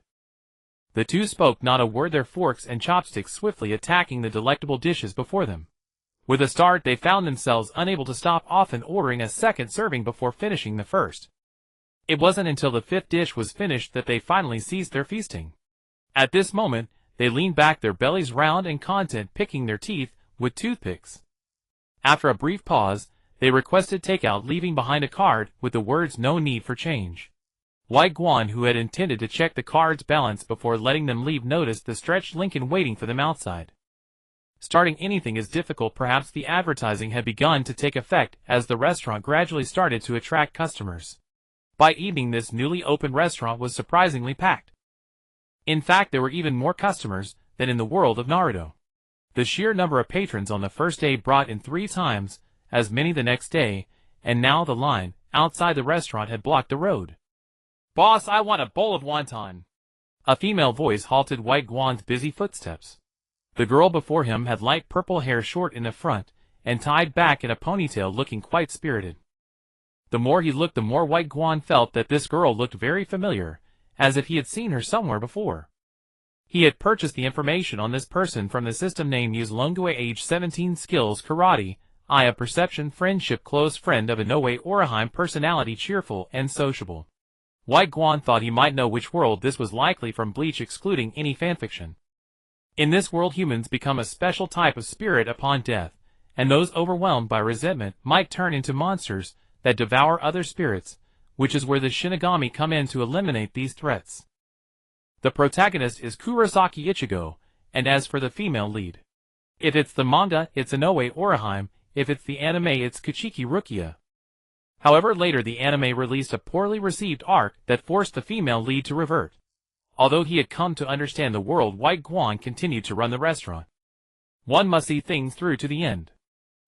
The two spoke not a word, their forks and chopsticks swiftly attacking the delectable dishes before them. With a start, they found themselves unable to stop, often ordering a second serving before finishing the first. It wasn't until the 5th dish was finished that they finally ceased their feasting. At this moment, they leaned back, their bellies round and content, picking their teeth with toothpicks. After a brief pause, They requested takeout, leaving behind a card with the words "no need for change." Bai Guan, who had intended to check the card's balance before letting them leave, noticed the stretched Lincoln waiting for them outside. Starting anything is difficult. Perhaps the advertising had begun to take effect as the restaurant gradually started to attract customers. By evening, this newly opened restaurant was surprisingly packed. In fact, there were even more customers than in the world of Naruto. The sheer number of patrons on the first day brought in 3 times as many the next day, and now the line outside the restaurant had blocked the road. "Boss, I want a bowl of wonton." A female voice halted Bai Guan's busy footsteps. The girl before him had light purple hair, short in the front and tied back in a ponytail, looking quite spirited. The more he looked, the more Bai Guan felt that this girl looked very familiar, as if he had seen her somewhere before. He had purchased the information on this person from the system name used: Longue, age 17, skills karate, eye of perception, friendship, close friend of Inoue Orihime, personality cheerful and sociable. Bai Guan thought he might know which world this was, likely from Bleach, excluding any fanfiction. In this world, humans become a special type of spirit upon death, and those overwhelmed by resentment might turn into monsters that devour other spirits, which is where the Shinigami come in to eliminate these threats. The protagonist is Kurosaki Ichigo, and as for the female lead, if it's the manga, it's Inoue Orihime; if it's the anime, it's Kuchiki Rukia. However, later the anime released a poorly received arc that forced the female lead to revert. Although he had come to understand the world, Bai Guan continued to run the restaurant. One must see things through to the end.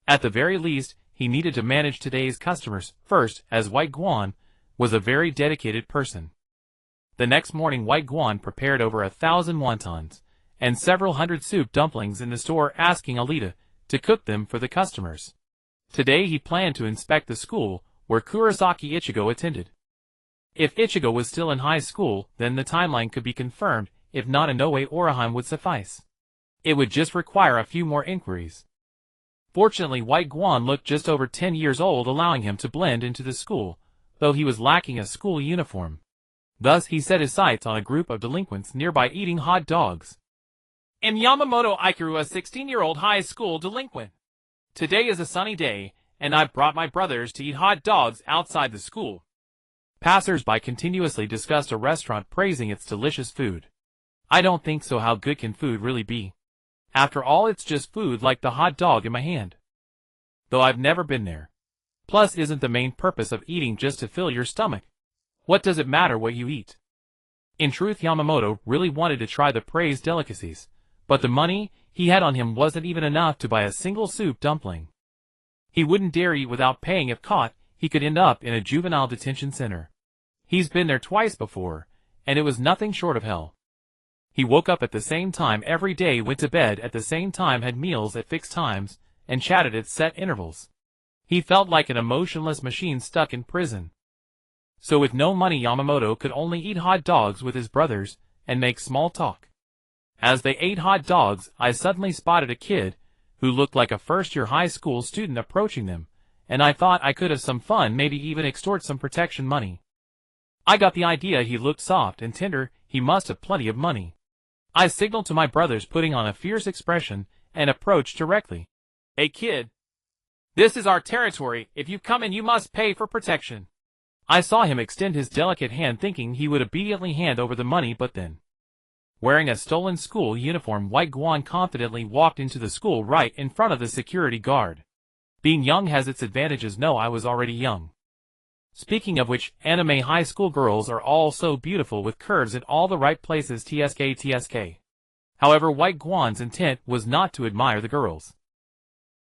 At the very least, he needed to manage today's customers first, as Bai Guan was a very dedicated person. The next morning, Bai Guan prepared over 1,000 wontons and several hundred soup dumplings in the store, asking Alita to cook them for the customers. Today he planned to inspect the school where Kurosaki Ichigo attended. If Ichigo was still in high school, then the timeline could be confirmed; if not, Inoue Orihime would suffice. It would just require a few more inquiries. Fortunately, Bai Guan looked just over 10 years old, allowing him to blend into the school, though he was lacking a school uniform. Thus he set his sights on a group of delinquents nearby eating hot dogs. "I'm Yamamoto Ikiru, a 16-year-old high school delinquent. Today is a sunny day, and I've brought my brothers to eat hot dogs outside the school." Passers-by continuously discussed a restaurant, praising its delicious food. "I don't think so. How good can food really be? After all, it's just food, like the hot dog in my hand. Though I've never been there. Plus, isn't the main purpose of eating just to fill your stomach? What does it matter what you eat?" In truth, Yamamoto really wanted to try the praised delicacies, but the money he had on him wasn't even enough to buy a single soup dumpling. He wouldn't dare eat without paying. If caught, he could end up in a juvenile detention center. He's been there twice before, and it was nothing short of hell. He woke up at the same time every day, went to bed at the same time, had meals at fixed times, and chatted at set intervals. He felt like an emotionless machine stuck in prison. So with no money, Yamamoto could only eat hot dogs with his brothers and make small talk. As they ate hot dogs, I suddenly spotted a kid who looked like a first-year high school student approaching them, and I thought I could have some fun, maybe even extort some protection money. I got the idea. He looked soft and tender. He must have plenty of money. I signaled to my brothers, putting on a fierce expression, and approached directly. "Hey kid, this is our territory. If you come in, you must pay for protection." I saw him extend his delicate hand, thinking he would immediately hand over the money, but then, wearing a stolen school uniform, Bai Guan confidently walked into the school right in front of the security guard. Being young has its advantages. No, I was already young. Speaking of which, anime high school girls are all so beautiful, with curves in all the right places. TSK. However, Bai Guan's intent was not to admire the girls.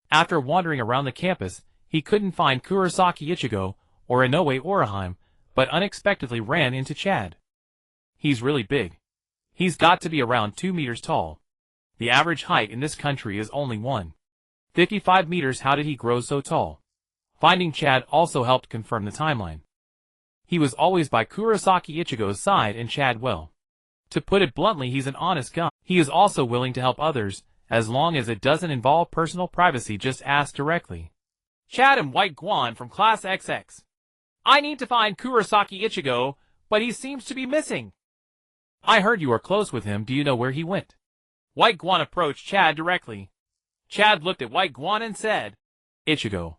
After wandering around the campus, he couldn't find Kurosaki Ichigo or Inoue Orihime, but unexpectedly ran into Chad. He's really big. He's got to be around 2 meters tall. The average height in this country is only 1.55 meters. How did he grow so tall? Finding Chad also helped confirm the timeline. He was always by Kurosaki Ichigo's side, and Chad, well, to put it bluntly, he's an honest guy. He is also willing to help others, as long as it doesn't involve personal privacy. Just ask directly. "Chad, and Bai Guan from Class XX. I need to find Kurosaki Ichigo, but he seems to be missing." "I heard you are close with him. Do you know where he went?" Bai Guan approached Chad directly. Chad looked at Bai Guan and said, "Ichigo."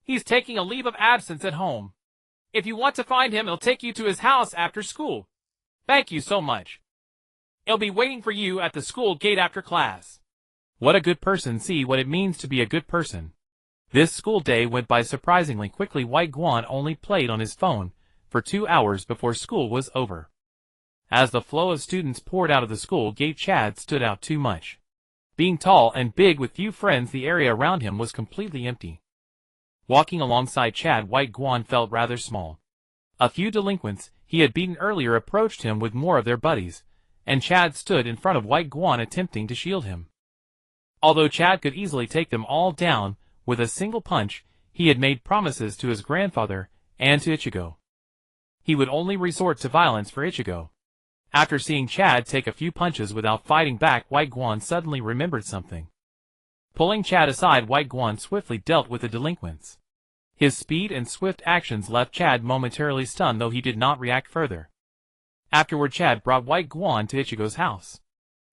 He's taking a leave of absence at home. If you want to find him, he'll take you to his house after school. Thank you so much. He'll be waiting for you at the school gate after class. What a good person. See what it means to be a good person. This school day went by surprisingly quickly. Bai Guan only played on his phone for 2 hours before school was over. As the flow of students poured out of the school gate, Chad stood out too much. Being tall and big with few friends, the area around him was completely empty. Walking alongside Chad, Bai Guan felt rather small. A few delinquents he had beaten earlier approached him with more of their buddies, and Chad stood in front of Bai Guan attempting to shield him. Although Chad could easily take them all down with a single punch, he had made promises to his grandfather and to Ichigo. He would only resort to violence for Ichigo. After seeing Chad take a few punches without fighting back, Bai Guan suddenly remembered something. Pulling Chad aside, Bai Guan swiftly dealt with the delinquents. His speed and swift actions left Chad momentarily stunned, though he did not react further. Afterward, Chad brought Bai Guan to Ichigo's house.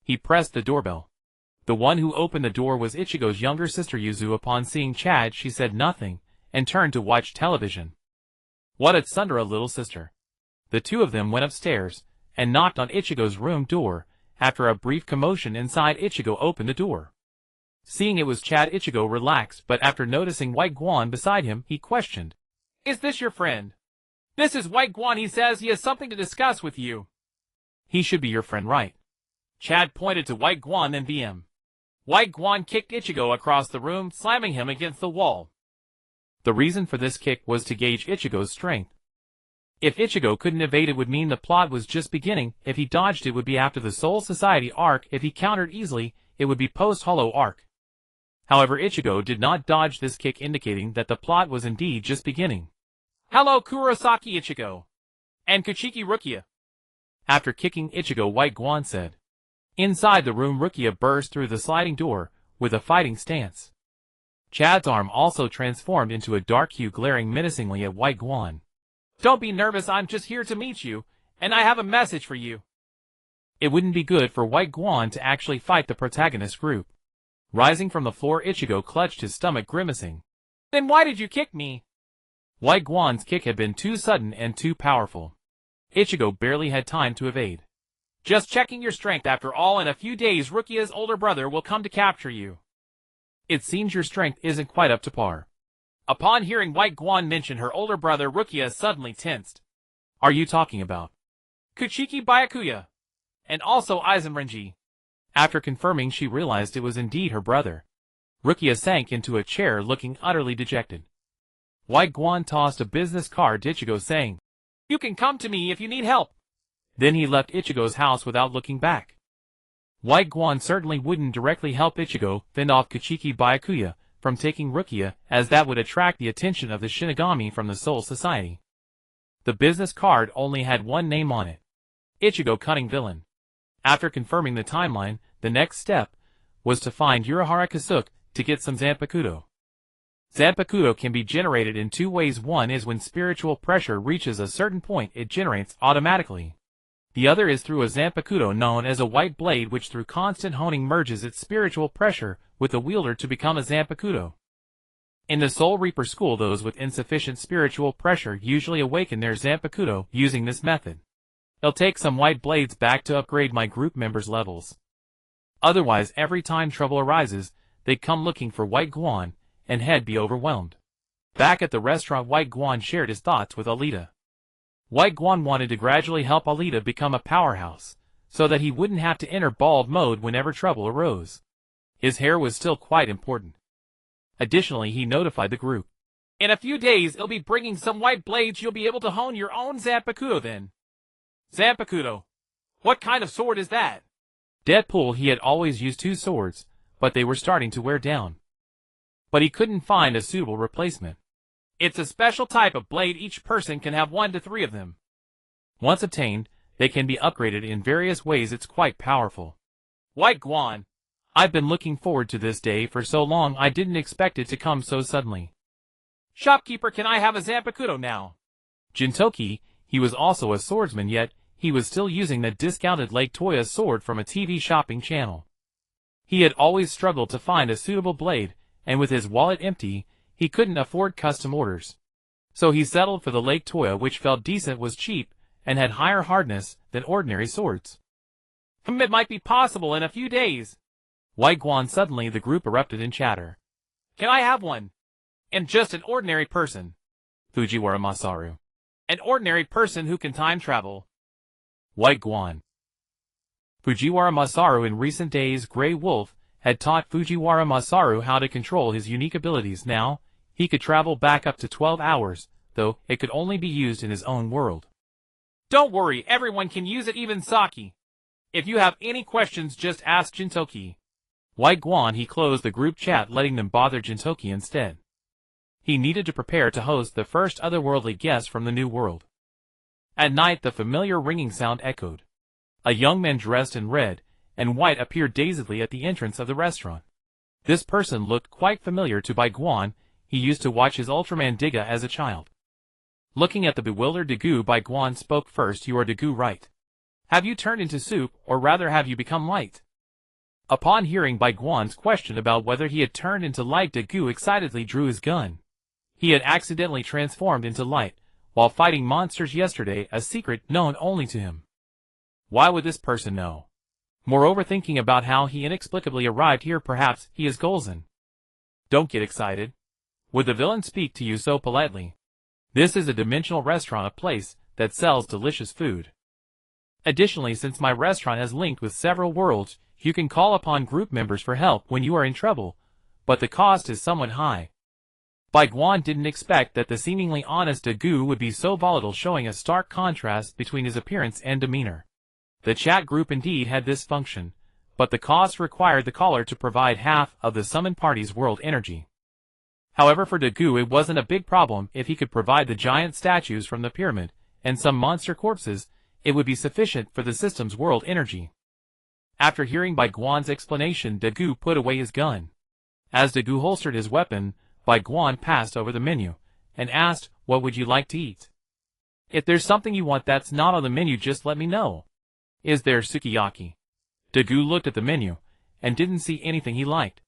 He pressed the doorbell. The one who opened the door was Ichigo's younger sister Yuzu. Upon seeing Chad, she said nothing and turned to watch television. What a tsundere little sister. The two of them went upstairs and knocked on Ichigo's room door. After a brief commotion inside, Ichigo opened the door. Seeing it was Chad, Ichigo relaxed, but after noticing Bai Guan beside him, he questioned, "Is this your friend?" "This is Bai Guan. He says he has something to discuss with you." "He should be your friend, right?" Chad pointed to Bai Guan, then BM. Bai Guan kicked Ichigo across the room, slamming him against the wall. The reason for this kick was to gauge Ichigo's strength. If Ichigo couldn't evade, it would mean the plot was just beginning. If he dodged, it would be after the Soul Society arc. If he countered easily, it would be post-Hollow arc. However, Ichigo did not dodge this kick, indicating that the plot was indeed just beginning. "Hello, Kurosaki Ichigo. And Kuchiki Rukia." After kicking Ichigo, Bai Guan said. Inside the room, Rukia burst through the sliding door with a fighting stance. Chad's arm also transformed into a dark hue, glaring menacingly at Bai Guan. "Don't be nervous, I'm just here to meet you, and I have a message for you." It wouldn't be good for Bai Guan to actually fight the protagonist group. Rising from the floor, Ichigo clutched his stomach, grimacing. "Then why did you kick me?" Bai Guan's kick had been too sudden and too powerful. Ichigo barely had time to evade. "Just checking your strength. After all, in a few days Rukia's older brother will come to capture you." "It seems your strength isn't quite up to par." Upon hearing Bai Guan mention her older brother, Rukia suddenly tensed. "Are you talking about Kuchiki Byakuya, and also Izumirenji?" After confirming, she realized it was indeed her brother. Rukia sank into a chair, looking utterly dejected. Bai Guan tossed a business card to Ichigo, saying, "You can come to me if you need help." Then he left Ichigo's house without looking back. Bai Guan certainly wouldn't directly help Ichigo fend off Kuchiki Byakuya from taking Rukia, as that would attract the attention of the Shinigami from the Soul Society. The business card only had one name on it: Ichigo, cunning villain. After confirming the timeline, the next step was to find Urahara Kasuke to get some Zanpakuto. Zanpakuto can be generated in two ways. One is when spiritual pressure reaches a certain point, it generates automatically. The other is through a Zanpakuto known as a white blade, which through constant honing merges its spiritual pressure with the wielder to become a Zanpakuto. In the Soul Reaper school, those with insufficient spiritual pressure usually awaken their Zanpakuto using this method. It'll take some white blades back to upgrade my group members' levels. Otherwise, every time trouble arises, they come looking for Bai Guan, and he'd be overwhelmed. Back at the restaurant, Bai Guan shared his thoughts with Alita. Bai Guan wanted to gradually help Alita become a powerhouse, so that he wouldn't have to enter bald mode whenever trouble arose. His hair was still quite important. Additionally, he notified the group. "In a few days, he'll be bringing some white blades. You'll be able to hone your own Zanpakuto then." "Zanpakuto? What kind of sword is that?" Deadpool. He had always used two swords, but they were starting to wear down. But he couldn't find a suitable replacement. "It's a special type of blade. Each person can have 1 to 3 of them. Once obtained, they can be upgraded in various ways. It's quite powerful." "Bai Guan, I've been looking forward to this day for so long. I didn't expect it to come so suddenly." "Shopkeeper, can I have a Zanpakuto now?" Jintoki, he was also a swordsman, yet he was still using the discounted Lake Toya sword from a TV shopping channel. He had always struggled to find a suitable blade, and with his wallet empty, He couldn't afford custom orders. So he settled for the Lake Toya, which felt decent, was cheap, and had higher hardness than ordinary swords. It might be possible in a few days. Bai Guan. Suddenly the group erupted in chatter. Can I have one? And just an ordinary person. Fujiwara Masaru. An ordinary person who can time travel. Bai Guan. Fujiwara Masaru. In recent days, Grey Wolf had taught Fujiwara Masaru how to control his unique abilities. Now, he could travel back up to 12 hours, though it could only be used in his own world. Don't worry, everyone can use it, even Saki. If you have any questions, just ask Jintoki. Bai Guan. He closed the group chat, letting them bother Jintoki instead. He needed to prepare to host the first otherworldly guest from the new world. At night, the familiar ringing sound echoed. A young man dressed in red and white appeared dazedly at the entrance of the restaurant. This person looked quite familiar to Bai Guan. He used to watch his Ultraman Digga as a child. Looking at the bewildered Dagu, Bai Guan spoke first. You are Dagu, right? Have you turned into soup, or rather have you become light? Upon hearing Bai Guan's question about whether he had turned into light, Dagu excitedly drew his gun. He had accidentally transformed into light while fighting monsters yesterday, a secret known only to him. Why would this person know? Moreover, thinking about how he inexplicably arrived here, perhaps he is Golzen. Don't get excited. Would the villain speak to you so politely? This is a dimensional restaurant, a place that sells delicious food. Additionally, since my restaurant has linked with several worlds, you can call upon group members for help when you are in trouble, but the cost is somewhat high. Bai Guan didn't expect that the seemingly honest Dagu would be so volatile, showing a stark contrast between his appearance and demeanor. The chat group indeed had this function, but the cost required the caller to provide half of the summoned party's world energy. However, for Dagu it wasn't a big problem. If he could provide the giant statues from the pyramid and some monster corpses, it would be sufficient for the system's world energy. After hearing Bai Guan's explanation, Dagu put away his gun. As Dagu holstered his weapon, Bai Guan passed over the menu and asked, "What would you like to eat? If there's something you want that's not on the menu, just let me know. Is there sukiyaki?" Dagu looked at the menu and didn't see anything he liked.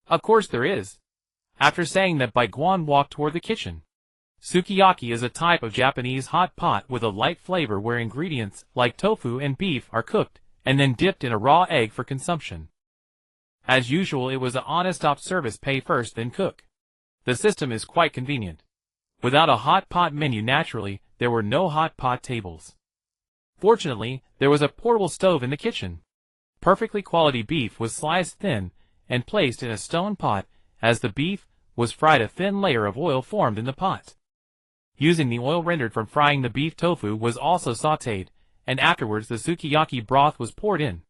"Of course there is." After saying that, Bai Guan walked toward the kitchen. Sukiyaki is a type of Japanese hot pot with a light flavor where ingredients like tofu and beef are cooked and then dipped in a raw egg for consumption. As usual, it was an honest op service, pay first then cook. The system is quite convenient. Without a hot pot menu, naturally, there were no hot pot tables. Fortunately, there was a portable stove in the kitchen. Perfectly quality beef was sliced thin and placed in a stone pot. As the beef was fried, a thin layer of oil formed in the pot. Using the oil rendered from frying the beef, tofu was also sautéed, and afterwards the sukiyaki broth was poured in.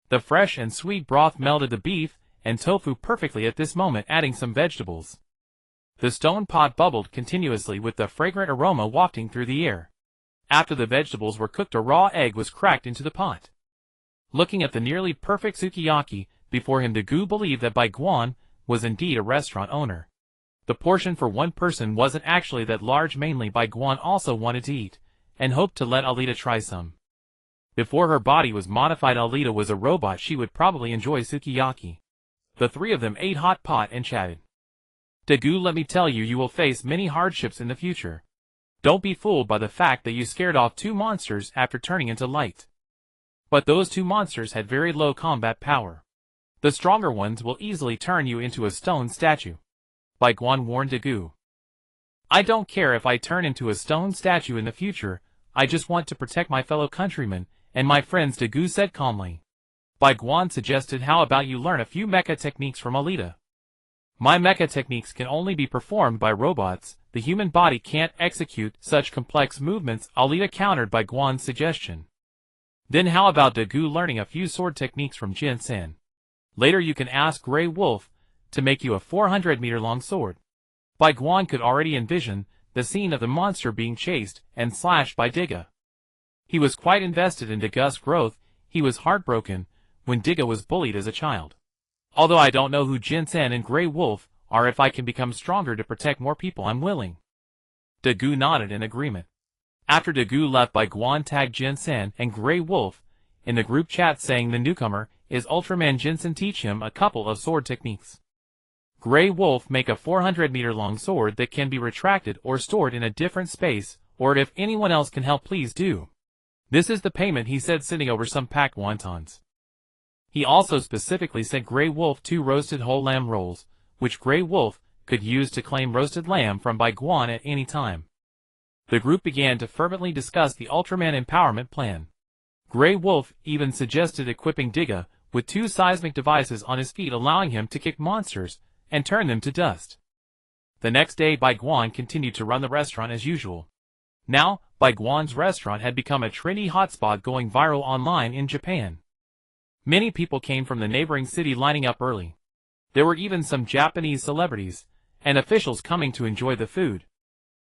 The fresh and sweet broth melted the beef and tofu perfectly at this moment, adding some vegetables. The stone pot bubbled continuously with the fragrant aroma wafting through the air. After the vegetables were cooked, a raw egg was cracked into the pot. Looking at the nearly perfect sukiyaki before him, Dagu believed that Bai Guan was indeed a restaurant owner. The portion for one person wasn't actually that large. Mainly, Bai Guan also wanted to eat, and hoped to let Alita try some. Before her body was modified, Alita was a robot. She would probably enjoy sukiyaki. The three of them ate hot pot and chatted. Dagu, let me tell you, you will face many hardships in the future. Don't be fooled by the fact that you scared off 2 monsters after turning into light. But those 2 monsters had very low combat power. The stronger ones will easily turn you into a stone statue. Bai Guan warned Dagu. I don't care if I turn into a stone statue in the future, I just want to protect my fellow countrymen and my friends, Dagu said calmly. Bai Guan suggested, how about you learn a few mecha techniques from Alita? My mecha techniques can only be performed by robots. The human body can't execute such complex movements, Alita countered Bai Guan's suggestion. Then how about Dagu learning a few sword techniques from Jin-san? Later you can ask Grey Wolf to make you a 400-meter-long sword. Bai Guan could already envision the scene of the monster being chased and slashed by Digga. He was quite invested in Digga's growth. He was heartbroken when Digga was bullied as a child. Although I don't know who Jin-san and Grey Wolf are, if I can become stronger to protect more people, I'm willing. Dagu nodded in agreement. After Dagu left, Bai Guan tagged Jin-san and Grey Wolf in the group chat, saying the newcomer is Ultraman Jinsen, teach him a couple of sword techniques. Grey Wolf make a 400-meter-long sword that can be retracted or stored in a different space, or if anyone else can help please do. This is the payment, he said, sitting over some packed wontons. He also specifically sent Grey Wolf 2 roasted whole lamb rolls, which Grey Wolf could use to claim roasted lamb from Bai Guan at any time. The group began to fervently discuss the Ultraman empowerment plan. Grey Wolf even suggested equipping Digga with 2 seismic devices on his feet, allowing him to kick monsters and turn them to dust. The next day, Bai Guan continued to run the restaurant as usual. Now, Bai Guan's restaurant had become a trendy hotspot, going viral online in Japan. Many people came from the neighboring city lining up early. There were even some Japanese celebrities and officials coming to enjoy the food.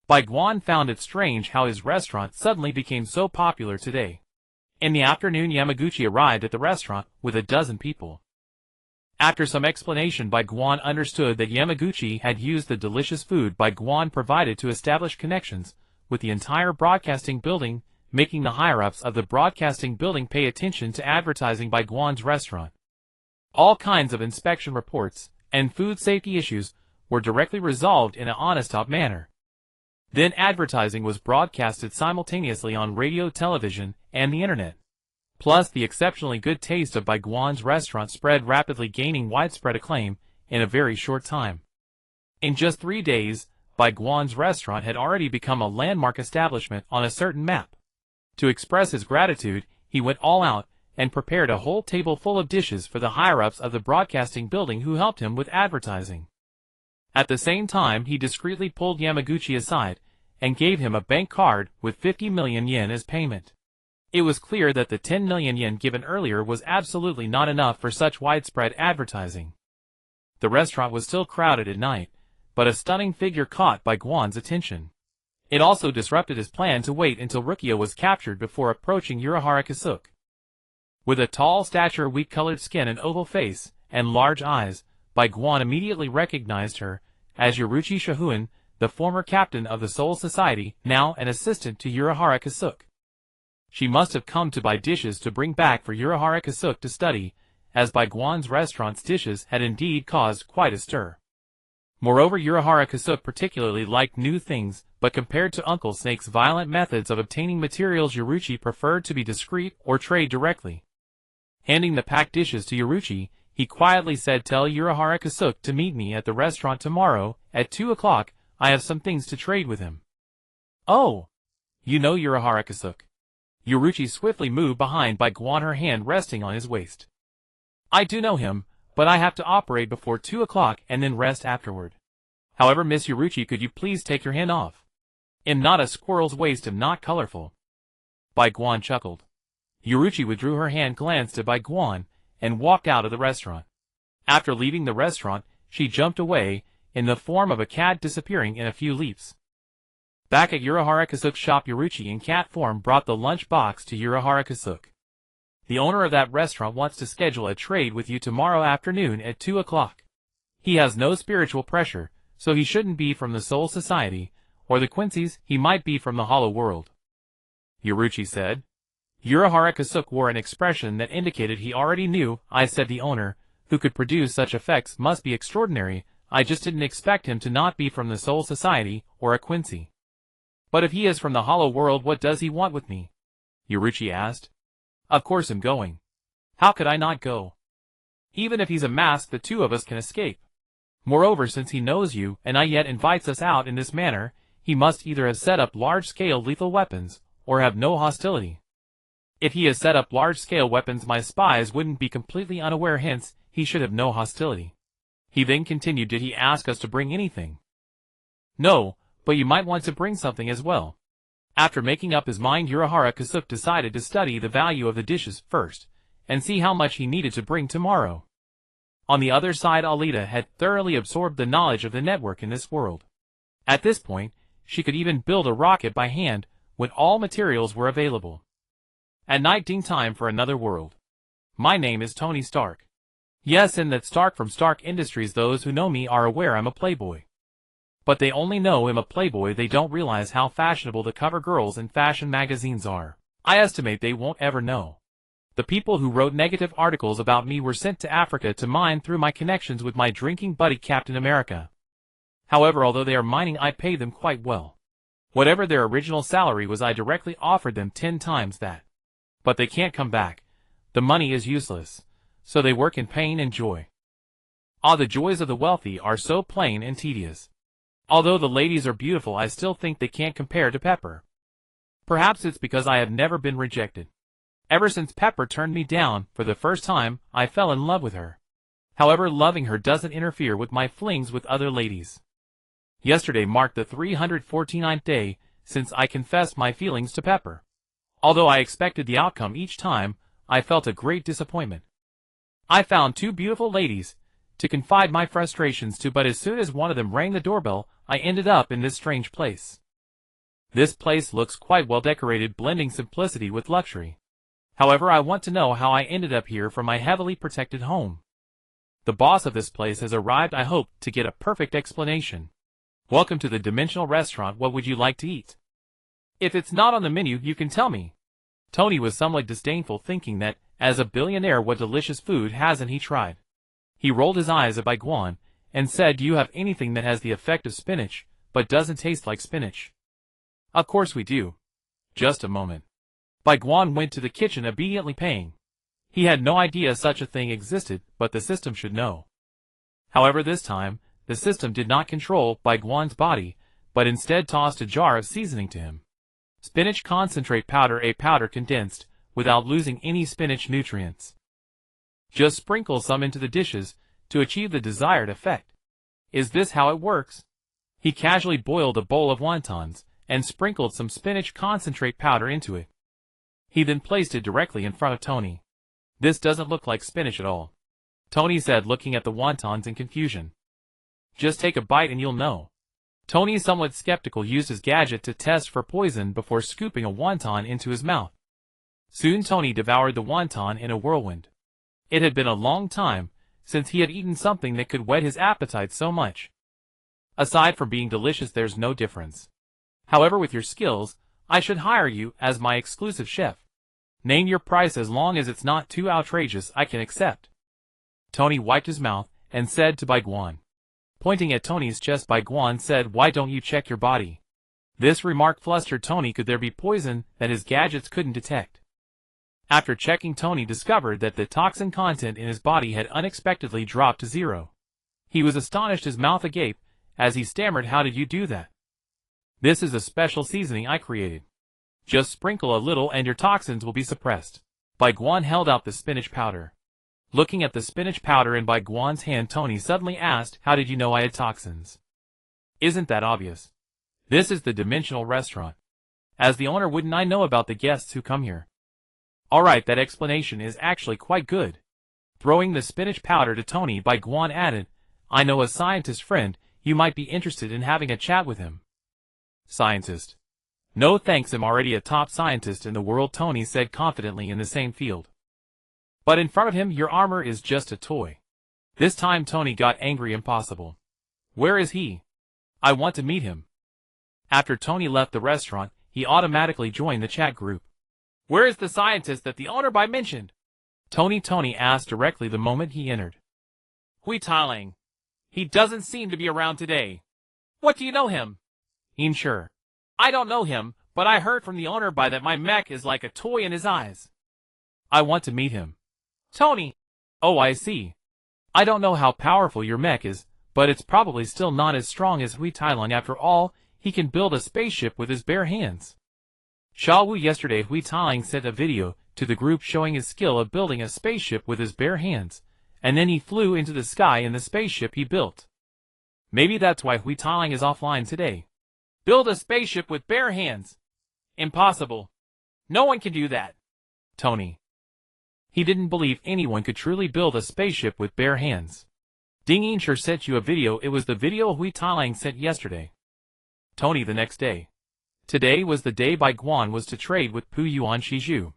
Bai Guan found it strange how his restaurant suddenly became so popular today. In the afternoon, Yamaguchi arrived at the restaurant with a dozen people. After some explanation, Bai Guan understood that Yamaguchi had used the delicious food Bai Guan provided to establish connections with the entire broadcasting building, making the higher-ups of the broadcasting building pay attention to advertising Bai Guan's restaurant. All kinds of inspection reports and food safety issues were directly resolved in an honest-top manner. Then advertising was broadcasted simultaneously on radio, television, and the internet. Plus, the exceptionally good taste of Bai Guan's restaurant spread rapidly, gaining widespread acclaim in a very short time. In just 3 days, Bai Guan's restaurant had already become a landmark establishment on a certain map. To express his gratitude, he went all out and prepared a whole table full of dishes for the higher-ups of the broadcasting building who helped him with advertising. At the same time, he discreetly pulled Yamaguchi aside and gave him a bank card with 50 million yen as payment. It was clear that the 10 million yen given earlier was absolutely not enough for such widespread advertising. The restaurant was still crowded at night, but a stunning figure caught Bai Guan's attention. It also disrupted his plan to wait until Rukia was captured before approaching Urahara Kasuke. With a tall stature, weak-colored skin, and oval face, and large eyes, Bai Guan immediately recognized her as Yoruchi Shihun, the former captain of the Soul Society, now an assistant to Urahara Kasuke. She must have come to buy dishes to bring back for Urahara Kasuke to study, as Bai Guan's restaurant's dishes had indeed caused quite a stir. Moreover, Urahara Kasuke particularly liked new things, but compared to Uncle Snake's violent methods of obtaining materials, Yoruchi preferred to be discreet or trade directly. Handing the packed dishes to Yoruchi, he quietly said, "Tell Urahara Kasuke to meet me at the restaurant tomorrow at 2 o'clock. I have some things to trade with him." "Oh, you know Urahara Kasuke?" Yoruchi swiftly moved behind Bai Guan, her hand resting on his waist. "I do know him, but I have to operate before 2 o'clock and then rest afterward. However, Miss Yoruchi, could you please take your hand off? Am not a squirrel's waist, am not colorful." Bai Guan chuckled. Yoruchi withdrew her hand, glanced at Bai Guan, and walked out of the restaurant. After leaving the restaurant, she jumped away, in the form of a cat disappearing in a few leaps. Back at Urahara Kasuke's shop, Yoruchi in cat form brought the lunch box to Urahara Kasuke. "The owner of that restaurant wants to schedule a trade with you tomorrow afternoon at 2 o'clock. He has no spiritual pressure, so he shouldn't be from the Soul Society, or the Quincy's. He might be from the Hollow World," Yoruchi said. Urahara Kasuke wore an expression that indicated he already knew. "I said the owner, who could produce such effects, must be extraordinary. I just didn't expect him to not be from the Soul Society or a Quincy." "But if he is from the Hollow World, what does he want with me?" Yoruchi asked. "Of course I'm going. How could I not go? Even if he's a mask, the two of us can escape. Moreover, since he knows you and I yet invites us out in this manner, he must either have set up large-scale lethal weapons, or have no hostility. If he has set up large-scale weapons, my spies wouldn't be completely unaware, hence, he should have no hostility." He then continued, "Did he ask us to bring anything?" "No, but you might want to bring something as well." After making up his mind, Urahara Kasuke decided to study the value of the dishes first, and see how much he needed to bring tomorrow. On the other side, Alita had thoroughly absorbed the knowledge of the network in this world. At this point, she could even build a rocket by hand when all materials were available. At night, ding time for another world. My name is Tony Stark. Yes, and that Stark from Stark Industries. Those who know me are aware I'm a playboy. But they only know I'm a playboy, they don't realize how fashionable the cover girls in fashion magazines are. I estimate they won't ever know. The people who wrote negative articles about me were sent to Africa to mine through my connections with my drinking buddy Captain America. However, although they are mining, I pay them quite well. Whatever their original salary was, I directly offered them 10 times that. But they can't come back. The money is useless. So they work in pain and joy. Ah, the joys of the wealthy are so plain and tedious. Although the ladies are beautiful, I still think they can't compare to Pepper. Perhaps it's because I have never been rejected. Ever since Pepper turned me down for the first time, I fell in love with her. However, loving her doesn't interfere with my flings with other ladies. Yesterday marked the 349th day since I confessed my feelings to Pepper. Although I expected the outcome each time, I felt a great disappointment. I found 2 beautiful ladies to confide my frustrations to, but as soon as one of them rang the doorbell, I ended up in this strange place. This place looks quite well decorated, blending simplicity with luxury. However, I want to know how I ended up here from my heavily protected home. The boss of this place has arrived. I hope to get a perfect explanation. Welcome to the Dimensional Restaurant. What would you like to eat? If it's not on the menu, you can tell me. Tony was somewhat disdainful, thinking that, as a billionaire, what delicious food hasn't he tried? He rolled his eyes at Bai Guan and said, "Do you have anything that has the effect of spinach, but doesn't taste like spinach?" "Of course we do. Just a moment." Bai Guan went to the kitchen, obediently paying. He had no idea such a thing existed, but the system should know. However, this time, the system did not control Bai Guan's body, but instead tossed a jar of seasoning to him. Spinach concentrate powder, a powder condensed, without losing any spinach nutrients. Just sprinkle some into the dishes to achieve the desired effect. Is this how it works? He casually boiled a bowl of wontons and sprinkled some spinach concentrate powder into it. He then placed it directly in front of Tony. "This doesn't look like spinach at all," Tony said, looking at the wontons in confusion. "Just take a bite and you'll know." Tony, somewhat skeptical, used his gadget to test for poison before scooping a wonton into his mouth. Soon Tony devoured the wonton in a whirlwind. It had been a long time since he had eaten something that could whet his appetite so much. Aside from being delicious, there's no difference. However, with your skills, I should hire you as my exclusive chef. Name your price. As long as it's not too outrageous, I can accept. Tony wiped his mouth and said to Bai Guan. Pointing at Tony's chest, Bai Guan said, "Why don't you check your body?" This remark flustered Tony. Could there be poison that his gadgets couldn't detect? After checking, Tony discovered that the toxin content in his body had unexpectedly dropped to 0. He was astonished, his mouth agape, as he stammered, "How did you do that?" "This is a special seasoning I created. Just sprinkle a little and your toxins will be suppressed." Bai Guan held out the spinach powder. Looking at the spinach powder in Bai Guan's hand, Tony suddenly asked, "How did you know I had toxins?" "Isn't that obvious? This is the Dimensional Restaurant. As the owner, wouldn't I know about the guests who come here?" "Alright, that explanation is actually quite good." Throwing the spinach powder to Tony, Bai Guan added, "I know a scientist friend. You might be interested in having a chat with him." "Scientist? No thanks, I'm already a top scientist in the world," Tony said confidently, in the same field. But in front of him, "Your armor is just a toy." This time Tony got angry. "Impossible. Where is he? I want to meet him." After Tony left the restaurant, he automatically joined the chat group. "Where is the scientist that the owner Bai mentioned?" Tony asked directly the moment he entered. "Hui Tailang. He doesn't seem to be around today. What, do you know him?" "Sure. I don't know him, but I heard from the owner Bai that my mech is like a toy in his eyes. I want to meet him." "Tony." "Oh, I see. I don't know how powerful your mech is, but it's probably still not as strong as Hui Tailang. After all, he can build a spaceship with his bare hands." Wu. Yesterday, Hui Tailang sent a video to the group showing his skill of building a spaceship with his bare hands, and then he flew into the sky in the spaceship he built. Maybe that's why Hui Tailang is offline today. Build a spaceship with bare hands? Impossible. No one can do that. Tony. He didn't believe anyone could truly build a spaceship with bare hands. Ding sure sent you a video. It was the video Hui Tailang sent yesterday. Tony. The next day. Today was the day Bai Guan was to trade with Pu Yuan Shiju.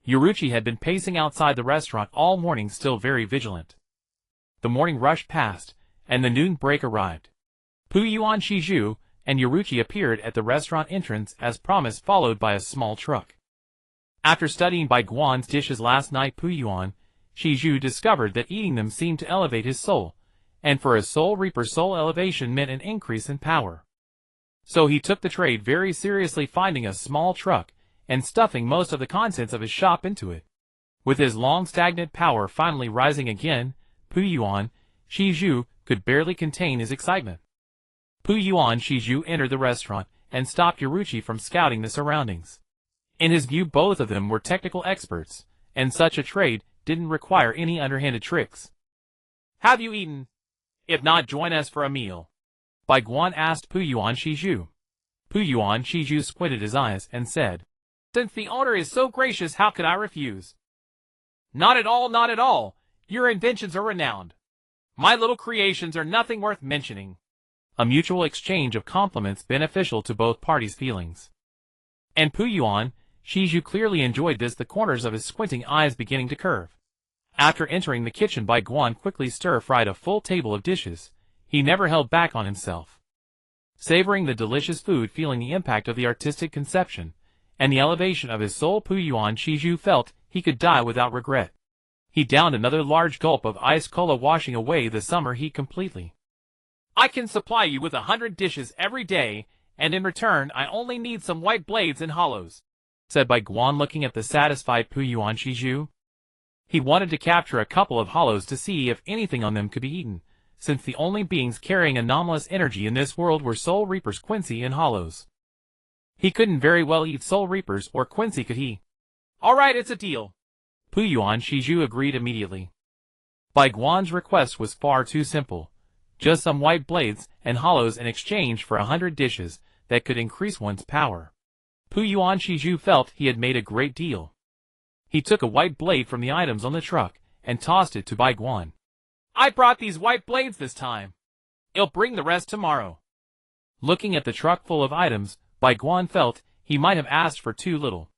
Yoruchi had been pacing outside the restaurant all morning, still very vigilant. The morning rush passed, and the noon break arrived. Pu Yuan Shiju and Yoruchi appeared at the restaurant entrance as promised, followed by a small truck. After studying Bai Guan's dishes last night, Puyuan Shiju discovered that eating them seemed to elevate his soul, and for a soul reaper, soul elevation meant an increase in power. So he took the trade very seriously, finding a small truck and stuffing most of the contents of his shop into it. With his long stagnant power finally rising again, Puyuan Shiju could barely contain his excitement. Puyuan Shiju entered the restaurant and stopped Yoruichi from scouting the surroundings. In his view, both of them were technical experts, and such a trade didn't require any underhanded tricks. Have you eaten? If not, join us for a meal. Bai Guan asked Puyuan Shiju. Puyuan Shiju squinted his eyes and said, Since the owner is so gracious, how could I refuse? Not at all, not at all. Your inventions are renowned. My little creations are nothing worth mentioning. A mutual exchange of compliments beneficial to both parties' feelings. And Puyuan Shiju clearly enjoyed this, the corners of his squinting eyes beginning to curve. After entering the kitchen, Bai Guan quickly stir-fried a full table of dishes. He never held back on himself. Savoring the delicious food, feeling the impact of the artistic conception, and the elevation of his soul, Puyuan Shiju felt he could die without regret. He downed another large gulp of iced cola, washing away the summer heat completely. I can supply you with 100 dishes every day, and in return I only need some white blades and hollows, said Bai Guan, looking at the satisfied Puyuan Shiju. He wanted to capture a couple of hollows to see if anything on them could be eaten, since the only beings carrying anomalous energy in this world were Soul Reapers, Quincy and Hollows. He couldn't very well eat Soul Reapers, or Quincy could he? Alright, it's a deal. Puyuan Shiju agreed immediately. Bai Guan's request was far too simple. Just some white blades and hollows in exchange for 100 dishes that could increase one's power. Puyuan Shiju felt he had made a great deal. He took a white blade from the items on the truck and tossed it to Bai Guan. I brought these white blades this time. I'll bring the rest tomorrow. Looking at the truck full of items, Bai Guan felt he might have asked for too little.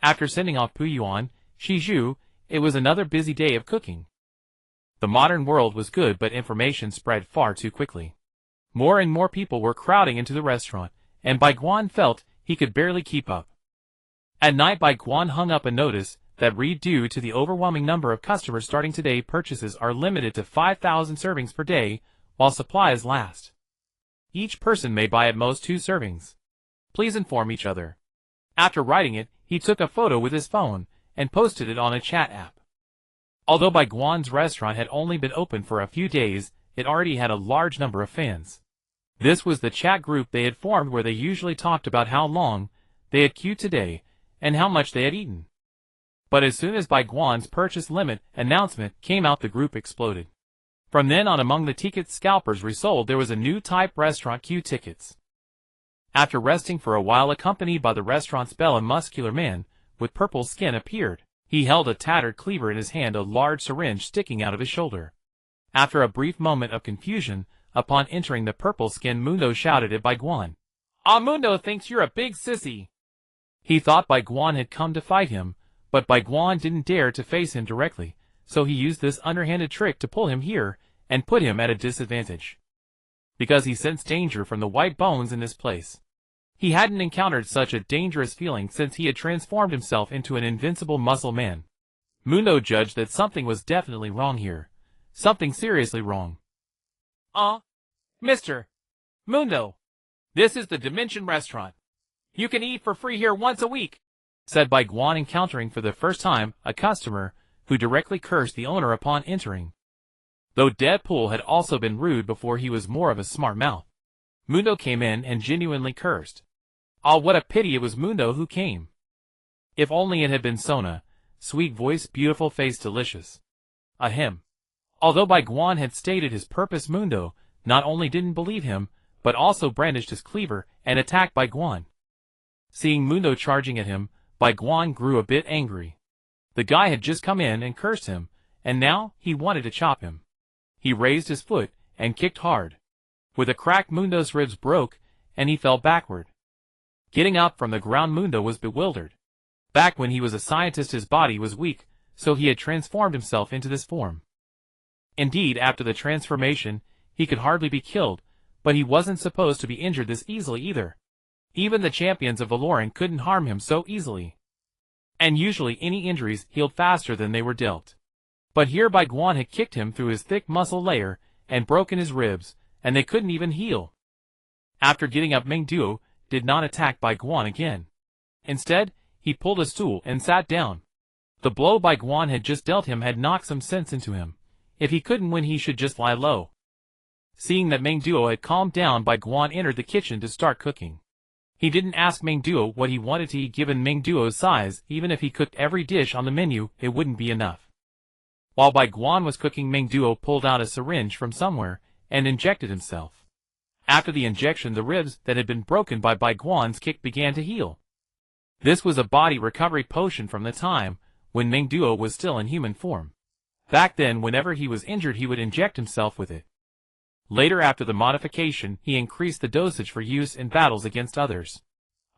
After sending off Puyuan Shiju, it was another busy day of cooking. The modern world was good, but information spread far too quickly. More and more people were crowding into the restaurant, and Bai Guan felt he could barely keep up. At night, Bai Guan hung up a notice that read, due to the overwhelming number of customers starting today, purchases are limited to 5,000 servings per day while supplies last. Each person may buy at most 2 servings. Please inform each other. After writing it, he took a photo with his phone and posted it on a chat app. Although Bai Guan's restaurant had only been open for a few days, it already had a large number of fans. This was the chat group they had formed, where they usually talked about how long they had queued today and how much they had eaten. But as soon as Bai Guan's purchase limit announcement came out, the group exploded. From then on, among the ticket scalpers resold, there was a new type: restaurant queue tickets. After resting for a while, accompanied by the restaurant's bell, a muscular man with purple skin appeared. He held a tattered cleaver in his hand, a large syringe sticking out of his shoulder. After a brief moment of confusion, upon entering, the purple skin Mundo shouted at Bai Guan. Ah, Mundo thinks you're a big sissy. He thought Bai Guan had come to fight him, but Bai Guan didn't dare to face him directly, so he used this underhanded trick to pull him here and put him at a disadvantage. Because he sensed danger from the white bones in this place. He hadn't encountered such a dangerous feeling since he had transformed himself into an invincible muscle man. Mundo judged that something was definitely wrong here. Something seriously wrong. Mr. Mundo, this is the Dimension Restaurant. You can eat for free here once a week, said Bai Guan, encountering for the first time a customer who directly cursed the owner upon entering. Though Deadpool had also been rude before, he was more of a smart mouth. Mundo came in and genuinely cursed. Ah, what a pity it was Mundo who came. If only it had been Sona, sweet voice, beautiful face, delicious. Ahem. Although Bai Guan had stated his purpose, Mundo not only didn't believe him, but also brandished his cleaver and attacked Bai Guan. Seeing Mundo charging at him, Bai Guan grew a bit angry. The guy had just come in and cursed him, and now he wanted to chop him. He raised his foot and kicked hard. With a crack, Mundo's ribs broke, and he fell backward. Getting up from the ground, Mundo was bewildered. Back when he was a scientist, his body was weak, so he had transformed himself into this form. Indeed, after the transformation, he could hardly be killed, but he wasn't supposed to be injured this easily either. Even the champions of Valoran couldn't harm him so easily. and usually any injuries healed faster than they were dealt. But here Bai Guan had kicked him through his thick muscle layer and broken his ribs, and they couldn't even heal. After getting up, Meng Duo did not attack Bai Guan again. Instead, he pulled a stool and sat down. The blow Bai Guan had just dealt him had knocked some sense into him. If he couldn't win, he should just lie low. Seeing that Meng Duo had calmed down, Bai Guan entered the kitchen to start cooking. He didn't ask Meng Duo what he wanted to eat given Meng Duo's size. Even if he cooked every dish on the menu, it wouldn't be enough. While Bai Guan was cooking, Meng Duo pulled out a syringe from somewhere and injected himself. After the injection, the ribs that had been broken by Bai Guan's kick began to heal. This was a body recovery potion from the time when Meng Duo was still in human form. Back then, whenever he was injured, he would inject himself with it. Later, after the modification, he increased the dosage for use in battles against others.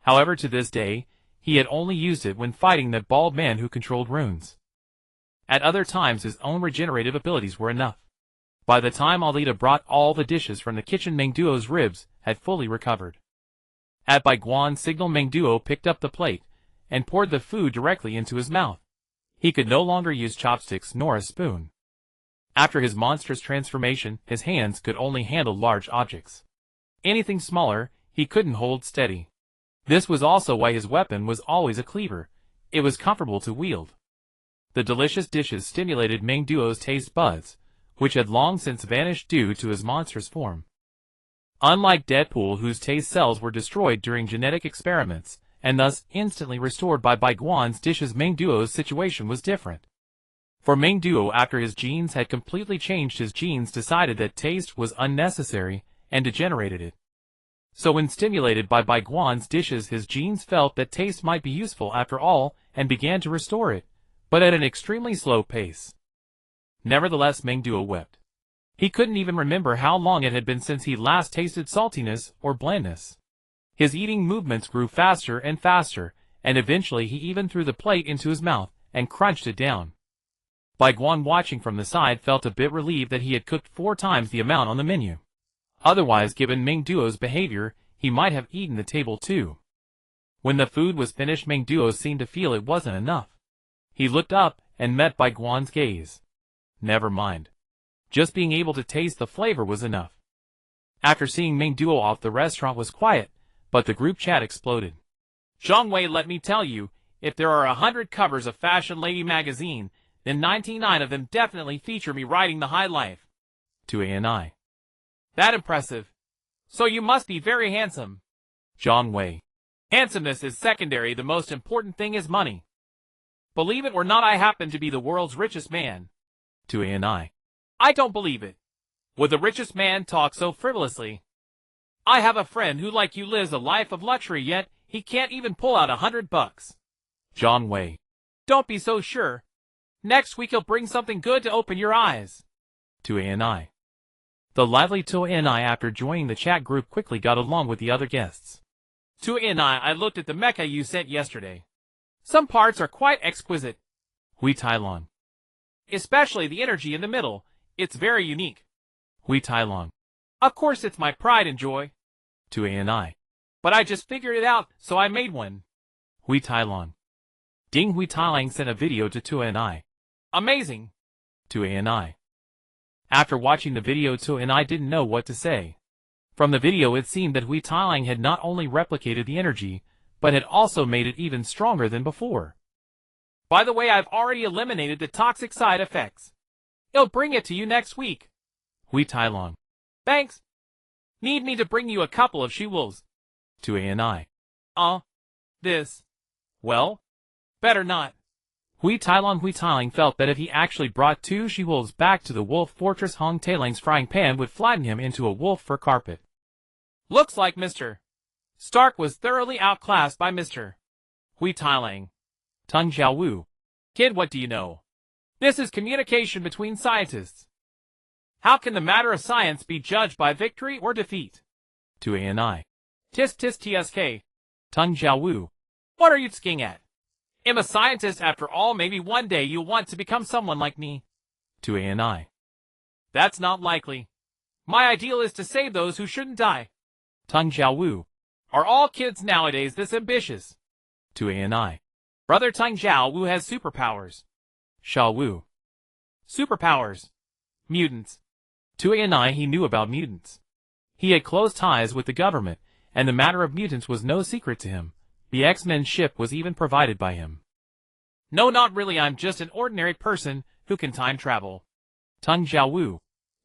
However, to this day, he had only used it when fighting that bald man who controlled runes. At other times, his own regenerative abilities were enough. By the time Alita brought all the dishes from the kitchen, Meng Duo's ribs had fully recovered. At Bai Guan's signal, Meng Duo picked up the plate and poured the food directly into his mouth. He could no longer use chopsticks nor a spoon. After his monstrous transformation, his hands could only handle large objects. Anything smaller, he couldn't hold steady. This was also why his weapon was always a cleaver. It was comfortable to wield. The delicious dishes stimulated Meng Duo's taste buds, which had long since vanished due to his monstrous form. Unlike Deadpool, whose taste cells were destroyed during genetic experiments, and thus instantly restored by Bai Guan's dishes, Meng Duo's situation was different. For Meng Duo, after his genes had completely changed, his genes decided that taste was unnecessary and degenerated it. So when stimulated by Bai Guan's dishes, his genes felt that taste might be useful after all and began to restore it, but at an extremely slow pace. Nevertheless, Meng Duo wept. He couldn't even remember how long it had been since he last tasted saltiness or blandness. His eating movements grew faster and faster, and eventually he even threw the plate into his mouth and crunched it down. Bai Guan, watching from the side, felt a bit relieved that he had cooked 4 times the amount on the menu. Otherwise, given Meng Duo's behavior, he might have eaten the table too. When the food was finished, Meng Duo seemed to feel it wasn't enough. He looked up and met Bai Guan's gaze. Never mind. Just being able to taste the flavor was enough. After seeing Meng Duo off, the restaurant was quiet, but the group chat exploded. Zhang Wei, let me tell you, if there are 100 covers of Fashion Lady magazine, then 99 of them definitely feature me riding the high life. To ANI. That impressive. So you must be very handsome. Zhang Wei. Handsomeness is secondary, the most important thing is money. Believe it or not, I happen to be the world's richest man. To ANI. I don't believe it. Would the richest man talk so frivolously? I have a friend who, like you, lives a life of luxury, yet he can't even pull out $100. Zhang Wei. Don't be so sure. Next week he'll bring something good to open your eyes. To ANI. The lively To ANI, after joining the chat group, quickly got along with the other guests. To ANI, I looked at the mecha you sent yesterday. Some parts are quite exquisite. Hui Tailong. Especially the energy in the middle. It's very unique. Hui Tailong. Of course, it's my pride and joy. To ANI. But I just figured it out, so I made one. Hui Tailong. Ding Hui Tailong sent a video to ANI. Amazing. To ANI. After watching the video, To ANI didn't know what to say. From the video, it seemed that Hui Tailong had not only replicated the energy, but had also made it even stronger than before. By the way, I've already eliminated the toxic side effects. I'll bring it to you next week. Hui Tailong. Thanks. Need me to bring you a couple of she-wolves? To ANI. This. Well, better not. Hui Tailong felt that if he actually brought 2 she-wolves back to the wolf fortress, Hong Tailang's frying pan would flatten him into a wolf fur carpet. Looks like Mr. Stark was thoroughly outclassed by Mr. Hui Tailong. Tung Xiaowu. Kid, what do you know? This is communication between scientists. How can the matter of science be judged by victory or defeat? To ANI. Tis tsk. Tung Xiaowu. What are you tsking at? I'm a scientist after all. Maybe one day you'll want to become someone like me. To ANI. That's not likely. My ideal is to save those who shouldn't die. Tung Xiaowu. Are all kids nowadays this ambitious? To ANI. Brother Tang Zhao Wu has superpowers. Xiao Wu. Superpowers. Mutants. To Anai he knew about mutants. He had close ties with the government, and the matter of mutants was no secret to him. The X-Men ship was even provided by him. No, not really, I'm just an ordinary person who can time travel. Tang Zhao Wu.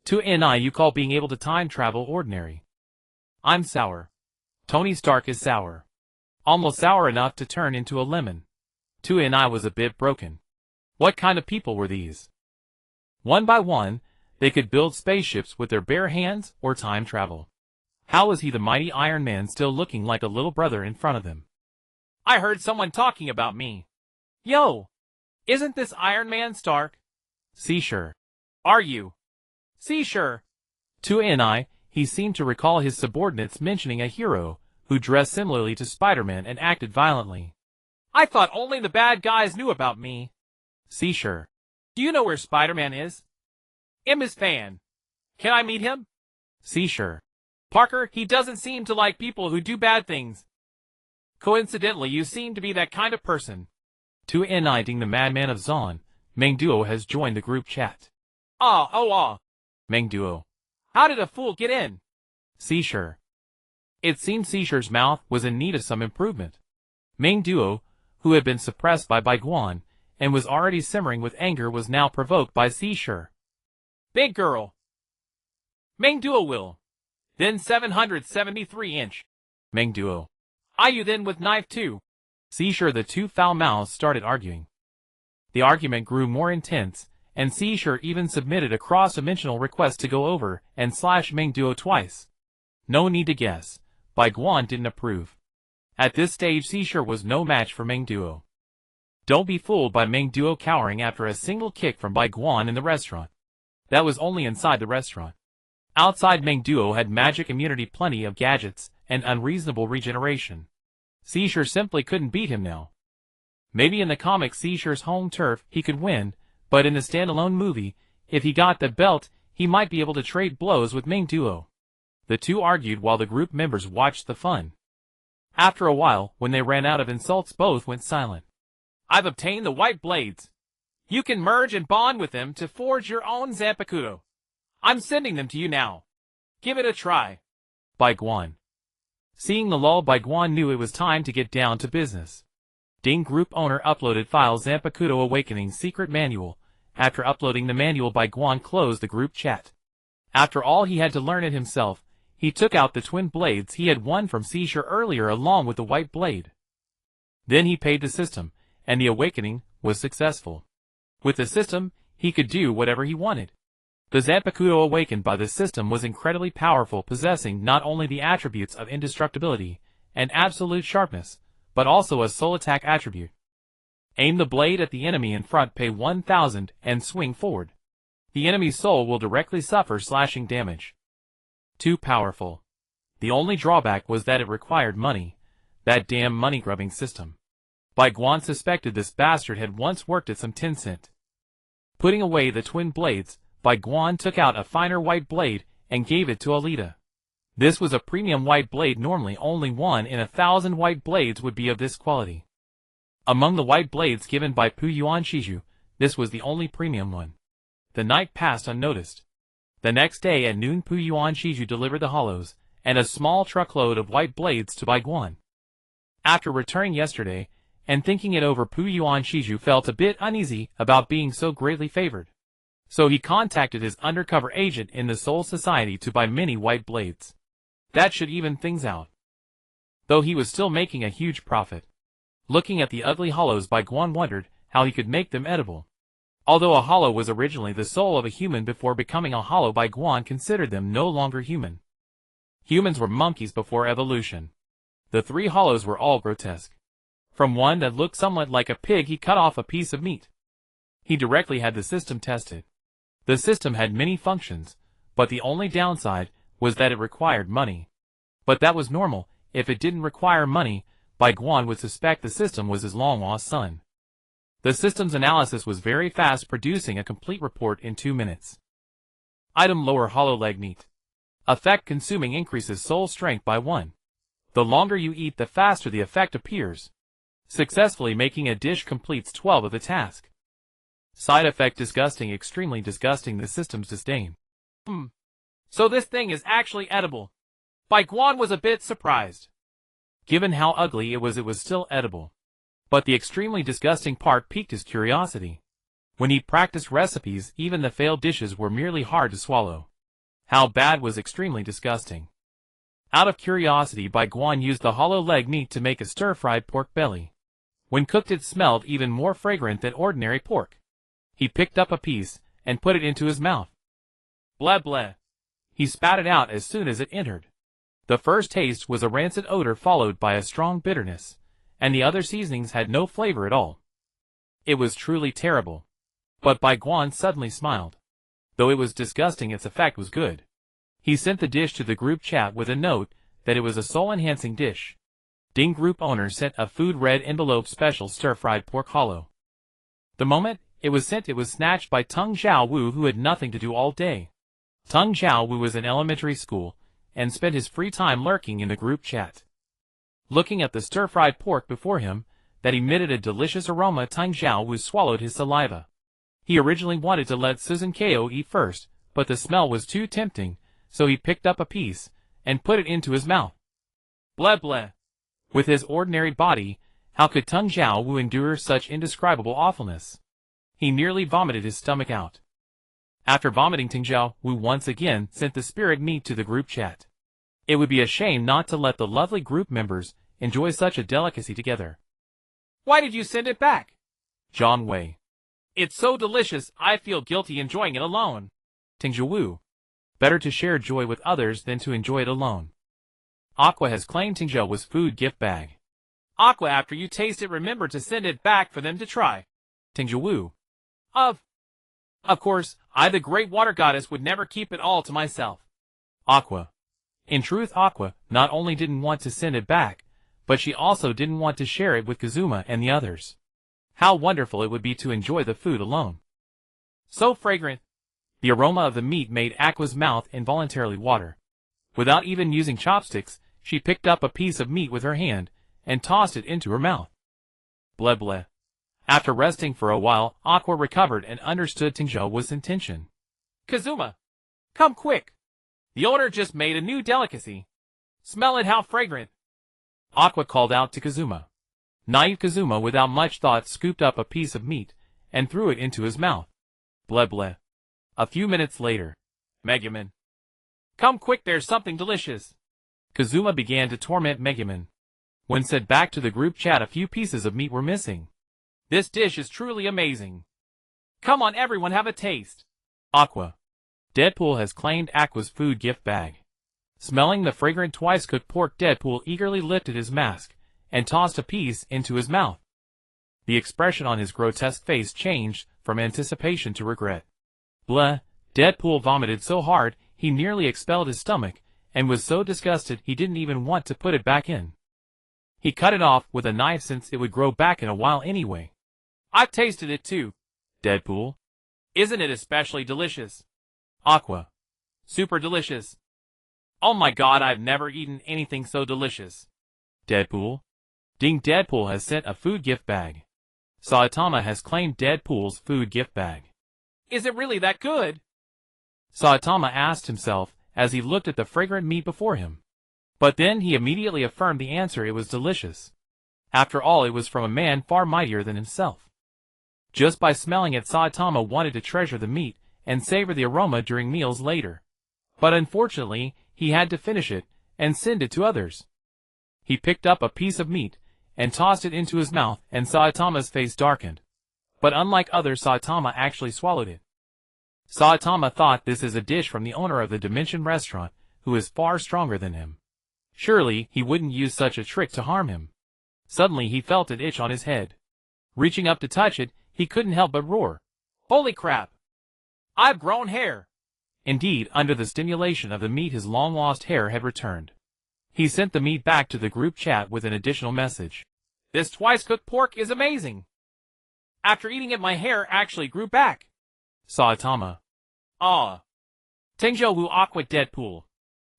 To Anai you call being able to time travel ordinary. I'm sour. Tony Stark is sour. Almost sour enough to turn into a lemon. To Anai was a bit broken. What kind of people were these? One by one, they could build spaceships with their bare hands or time travel. How was he the mighty Iron Man still looking like a little brother in front of them? I heard someone talking about me. Yo! Isn't this Iron Man Stark? See sure. Are you? See sure. To Anai, he seemed to recall his subordinates mentioning a hero who dressed similarly to Spider-Man and acted violently. I thought only the bad guys knew about me. See sure. Do you know where Spider-Man is? I'm his fan. Can I meet him? See sure. Parker, he doesn't seem to like people who do bad things. Coincidentally, you seem to be that kind of person. To Anai Ding the madman of Zon, Meng Duo has joined the group chat. Meng Duo. How did a fool get in? See sure. It seemed Seashure's mouth was in need of some improvement. Meng Duo, who had been suppressed by Bai Guan, and was already simmering with anger, was now provoked by Seashure. Big girl. Meng Duo will. Then 773-inch. Meng Duo. Are you then with knife too? Seashure the two foul mouths started arguing. The argument grew more intense, and Seashure even submitted a cross-dimensional request to go over and slash Meng Duo twice. No need to guess. Bai Guan didn't approve. At this stage Seashure was no match for Meng Duo. Don't be fooled by Meng Duo cowering after a single kick from Bai Guan in the restaurant. That was only inside the restaurant. Outside, Meng Duo had magic immunity, plenty of gadgets, and unreasonable regeneration. Seashure simply couldn't beat him now. Maybe in the comics Seashure's home turf he could win, but in the standalone movie, if he got the belt, he might be able to trade blows with Meng Duo. The two argued while the group members watched the fun. After a while, when they ran out of insults, both went silent. I've obtained the white blades. You can merge and bond with them to forge your own Zanpakuto. I'm sending them to you now. Give it a try. Bai Guan. Seeing the lull, Bai Guan knew it was time to get down to business. Ding group owner uploaded file Zanpakuto Awakening Secret Manual. After uploading the manual, Bai Guan closed the group chat. After all, he had to learn it himself. He took out the twin blades he had won from Seashure earlier along with the white blade. Then he paid the system, and the awakening was successful. With the system, he could do whatever he wanted. The Zanpakuto awakened by the system was incredibly powerful, possessing not only the attributes of indestructibility and absolute sharpness, but also a soul attack attribute. Aim the blade at the enemy in front, pay 1,000, and swing forward. The enemy's soul will directly suffer slashing damage. Too powerful. The only drawback was that it required money. That damn money-grubbing system. Bai Guan suspected this bastard had once worked at some Tencent. Putting away the twin blades, Bai Guan took out a finer white blade and gave it to Alita. This was a premium white blade. Normally only 1 in 1,000 white blades would be of this quality. Among the white blades given by Pu Yuan Shiju, this was the only premium one. The night passed unnoticed. The next day at noon, Pu Yuan Shiju delivered the hollows and a small truckload of white blades to Bai Guan. After returning yesterday and thinking it over, Pu Yuan Shiju felt a bit uneasy about being so greatly favored. So he contacted his undercover agent in the Soul Society to buy many white blades. That should even things out. Though he was still making a huge profit. Looking at the ugly hollows, Bai Guan wondered how he could make them edible. Although a hollow was originally the soul of a human before becoming a hollow, Bai Guan considered them no longer human. Humans were monkeys before evolution. The 3 hollows were all grotesque. From one that looked somewhat like a pig, he cut off a piece of meat. He directly had the system tested. The system had many functions, but the only downside was that it required money. But that was normal. If it didn't require money, Bai Guan would suspect the system was his long-lost son. The system's analysis was very fast, producing a complete report in 2 minutes. Item: lower hollow leg meat. Effect: consuming increases soul strength by 1. The longer you eat, the faster the effect appears. Successfully making a dish completes 12 of the task. Side effect disgusting, extremely disgusting, the system's disdain. So this thing is actually edible. Bai Guan was a bit surprised. Given how ugly it was still edible. But the extremely disgusting part piqued his curiosity. When he practiced recipes, even the failed dishes were merely hard to swallow. How bad was extremely disgusting. Out of curiosity, Bai Guan used the hollow leg meat to make a stir-fried pork belly. When cooked, it smelled even more fragrant than ordinary pork. He picked up a piece and put it into his mouth. Bleh bleh. He spat it out as soon as it entered. The first taste was a rancid odor followed by a strong bitterness, and the other seasonings had no flavor at all. It was truly terrible. But Bai Guan suddenly smiled. Though it was disgusting, its effect was good. He sent the dish to the group chat with a note that it was a soul-enhancing dish. Ding group owner sent a food red envelope special stir-fried pork hollow. The moment it was sent, it was snatched by Tung Xiao Wu, who had nothing to do all day. Tung Xiao Wu was in elementary school and spent his free time lurking in the group chat. Looking at the stir-fried pork before him that emitted a delicious aroma, Tung Xiao Wu swallowed his saliva. He originally wanted to let Susan Ko eat first, but the smell was too tempting, so he picked up a piece and put it into his mouth. Bleh bleh. With his ordinary body, how could Tung Xiao Wu endure such indescribable awfulness? He nearly vomited his stomach out. After vomiting, Tung Xiao Wu once again sent the spirit meat to the group chat. It would be a shame not to let the lovely group members enjoy such a delicacy together. Why did you send it back? John Wei. It's so delicious, I feel guilty enjoying it alone. Tung Xiao Wu. Better to share joy with others than to enjoy it alone. Aqua has claimed Tung Xiao was food gift bag. Aqua, after you taste it, remember to send it back for them to try. Tung Xiao Wu. Of course, I, the great water goddess, would never keep it all to myself. Aqua. In truth, Aqua not only didn't want to send it back, but she also didn't want to share it with Kazuma and the others. How wonderful it would be to enjoy the food alone. So fragrant. The aroma of the meat made Aqua's mouth involuntarily water. Without even using chopsticks, she picked up a piece of meat with her hand and tossed it into her mouth. Bleh bleh. After resting for a while, Aqua recovered and understood Tung Xiao Wu's intention. Kazuma, come quick. The owner just made a new delicacy. Smell it, how fragrant. Aqua called out to Kazuma. Naive Kazuma, without much thought, scooped up a piece of meat and threw it into his mouth. Bleh bleh. A few minutes later. Megumin, come quick, there's something delicious. Kazuma began to torment Megumin. When sent back to the group chat, a few pieces of meat were missing. This dish is truly amazing. Come on everyone, have a taste. Aqua. Deadpool has claimed Aqua's food gift bag. Smelling the fragrant twice-cooked pork, Deadpool eagerly lifted his mask and tossed a piece into his mouth. The expression on his grotesque face changed from anticipation to regret. Bleh. Deadpool vomited so hard he nearly expelled his stomach and was so disgusted he didn't even want to put it back in. He cut it off with a knife since it would grow back in a while anyway. I've tasted it too. Deadpool. Isn't it especially delicious? Aqua. Super delicious. Oh my god, I've never eaten anything so delicious. Deadpool. Ding. Deadpool has sent a food gift bag. Saitama has claimed Deadpool's food gift bag. Is it really that good? Saitama asked himself as he looked at the fragrant meat before him. But then he immediately affirmed the answer: it was delicious. After all, it was from a man far mightier than himself. Just by smelling it, Saitama wanted to treasure the meat and savor the aroma during meals later. But unfortunately, he had to finish it and send it to others. He picked up a piece of meat and tossed it into his mouth, and Saitama's face darkened. But unlike others, Saitama actually swallowed it. Saitama thought this is a dish from the owner of the Dimension restaurant, who is far stronger than him. Surely he wouldn't use such a trick to harm him. Suddenly he felt an itch on his head. Reaching up to touch it, he couldn't help but roar. Holy crap! I've grown hair! Indeed, under the stimulation of the meat, his long-lost hair had returned. He sent the meat back to the group chat with an additional message. This twice-cooked pork is amazing! After eating it, my hair actually grew back. Saitama. Ah. Tung Xiao Wu. Aqua. Deadpool.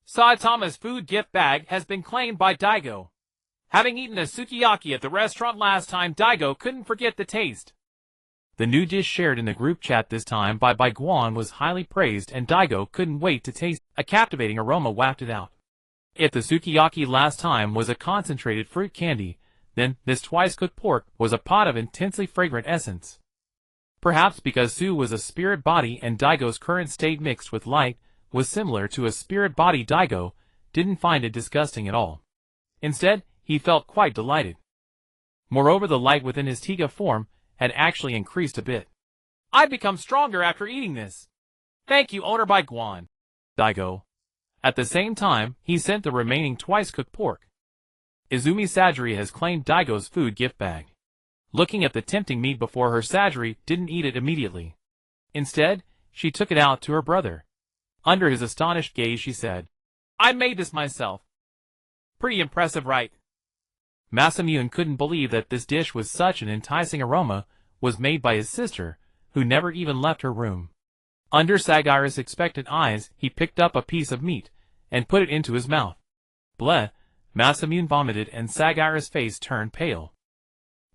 Saitama's food gift bag has been claimed by Daigo. Having eaten a sukiyaki at the restaurant last time, Daigo couldn't forget the taste. The new dish shared in the group chat this time by Bai Guan was highly praised, and Daigo couldn't wait to taste. A captivating aroma wafted out. If the sukiyaki last time was a concentrated fruit candy, then this twice-cooked pork was a pot of intensely fragrant essence. Perhaps because Su was a spirit body and Daigo's current state mixed with light was similar to a spirit body, Daigo didn't find it disgusting at all. Instead, he felt quite delighted. Moreover, the light within his Tiga form had actually increased a bit. I've become stronger after eating this. Thank you, owner Bai Guan. Daigo. At the same time, he sent the remaining twice-cooked pork. Izumi Sajiri has claimed Daigo's food gift bag. Looking at the tempting meat before her, Sajiri didn't eat it immediately. Instead, she took it out to her brother. Under his astonished gaze, she said, I made this myself. Pretty impressive, right? Masamune couldn't believe that this dish with such an enticing aroma was made by his sister, who never even left her room. Under Sagira's expectant eyes, he picked up a piece of meat and put it into his mouth. Bleh! Masamune vomited and Sagira's face turned pale.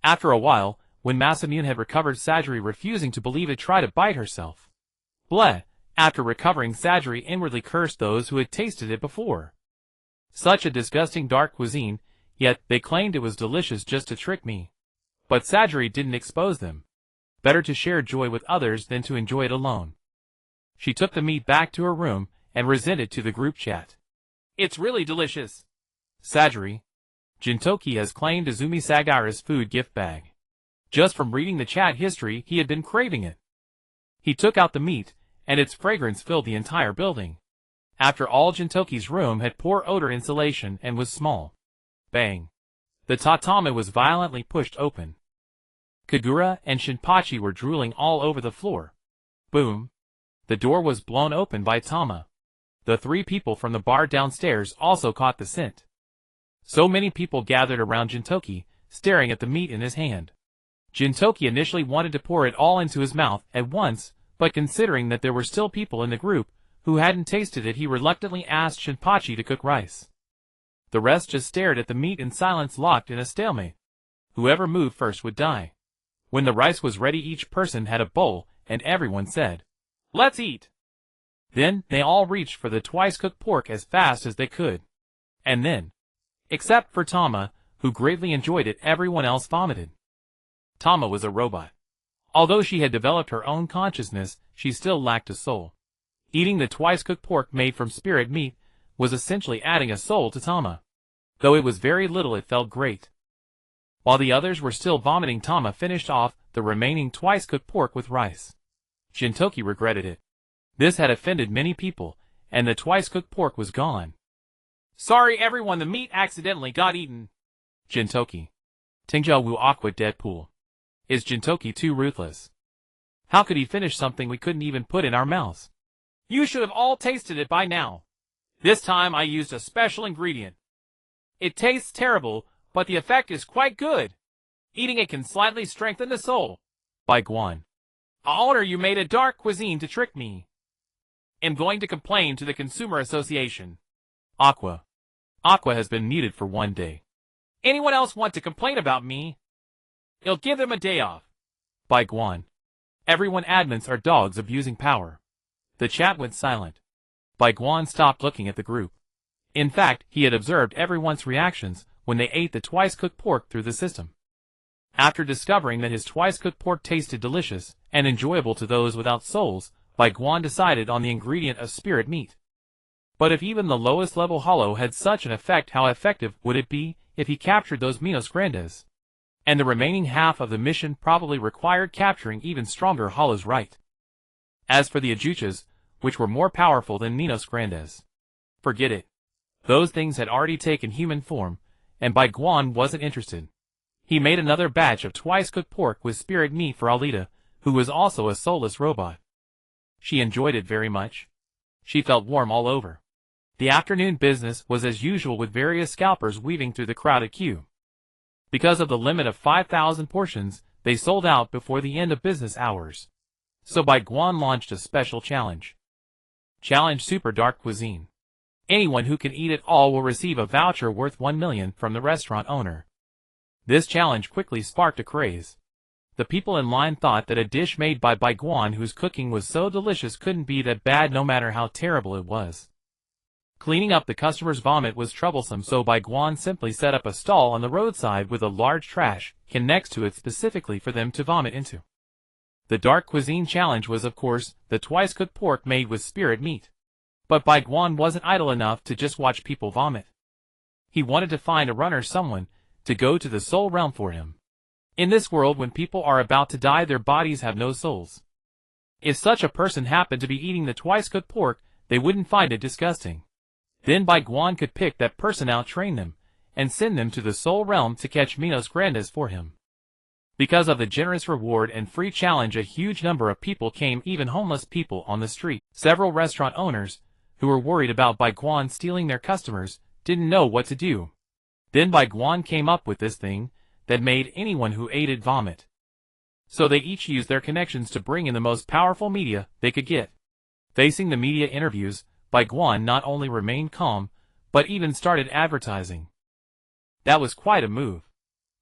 After a while, when Masamune had recovered, Sajiri, refusing to believe it, tried to bite herself. Bleh! After recovering, Sajiri inwardly cursed those who had tasted it before. Such a disgusting dark cuisine, yet they claimed it was delicious just to trick me. But Sajiri didn't expose them. Better to share joy with others than to enjoy it alone. She took the meat back to her room and presented to the group chat. It's really delicious. Sajiri. Jintoki has claimed Izumi Sagira's food gift bag. Just from reading the chat history, he had been craving it. He took out the meat, and its fragrance filled the entire building. After all, Jintoki's room had poor odor insulation and was small. Bang! The tatami was violently pushed open. Kagura and Shinpachi were drooling all over the floor. Boom! The door was blown open by Tama. The three people from the bar downstairs also caught the scent. So many people gathered around Jintoki, staring at the meat in his hand. Jintoki initially wanted to pour it all into his mouth at once, but considering that there were still people in the group who hadn't tasted it, he reluctantly asked Shinpachi to cook rice. The rest just stared at the meat in silence, locked in a stalemate. Whoever moved first would die. When the rice was ready, each person had a bowl, and everyone said, "Let's eat." Then they all reached for the twice-cooked pork as fast as they could. And then, except for Tama, who greatly enjoyed it, everyone else vomited. Tama was a robot. Although she had developed her own consciousness, she still lacked a soul. Eating the twice-cooked pork made from spirit meat was essentially adding a soul to Tama. Though it was very little, it felt great. While the others were still vomiting, Tama finished off the remaining twice-cooked pork with rice. Jintoki regretted it. This had offended many people, and the twice-cooked pork was gone. Sorry everyone, the meat accidentally got eaten. Jintoki. Tingja Wu Aqua Deadpool. Is Jintoki too ruthless? How could he finish something we couldn't even put in our mouths? You should have all tasted it by now. This time I used a special ingredient. It tastes terrible, but the effect is quite good. Eating it can slightly strengthen the soul. Bai Guan. Owner, you made a dark cuisine to trick me. I'm going to complain to the Consumer Association. Aqua. Aqua has been muted for 1 day. Anyone else want to complain about me? I'll give them a day off. Bai Guan. Everyone admins are dogs abusing power. The chat went silent. Bai Guan stopped looking at the group. In fact, he had observed everyone's reactions when they ate the twice-cooked pork through the system. After discovering that his twice-cooked pork tasted delicious and enjoyable to those without souls, Bai Guan decided on the ingredient of spirit meat. But if even the lowest level hollow had such an effect, how effective would it be if he captured those Minos Grandes? And the remaining half of the mission probably required capturing even stronger hollows, right? As for the Ajuchas, which were more powerful than Minos Grandes, forget it. Those things had already taken human form, and Bai Guan wasn't interested. He made another batch of twice-cooked pork with spirit meat for Alita, who was also a soulless robot. She enjoyed it very much. She felt warm all over. The afternoon business was as usual, with various scalpers weaving through the crowded queue. Because of the limit of 5,000 portions, they sold out before the end of business hours. So Bai Guan launched a special challenge. Challenge Super Dark Cuisine. Anyone who can eat it all will receive a voucher worth 1 million from the restaurant owner. This challenge quickly sparked a craze. The people in line thought that a dish made by Bai Guan whose cooking was so delicious couldn't be that bad no matter how terrible it was. Cleaning up the customer's vomit was troublesome, so Bai Guan simply set up a stall on the roadside with a large trash can next to it specifically for them to vomit into. The dark cuisine challenge was, of course, the twice-cooked pork made with spirit meat. But Bai Guan wasn't idle enough to just watch people vomit. He wanted to find a runner, someone to go to the soul realm for him. In this world, when people are about to die, their bodies have no souls. If such a person happened to be eating the twice-cooked pork, they wouldn't find it disgusting. Then Bai Guan could pick that person out, train them, and send them to the soul realm to catch Minos Grandes for him. Because of the generous reward and free challenge, a huge number of people came, even homeless people on the street. Several restaurant owners, who were worried about Bai Guan stealing their customers, didn't know what to do. Then Bai Guan came up with this thing that made anyone who ate it vomit. So they each used their connections to bring in the most powerful media they could get. Facing the media interviews, Bai Guan not only remained calm, but even started advertising. That was quite a move.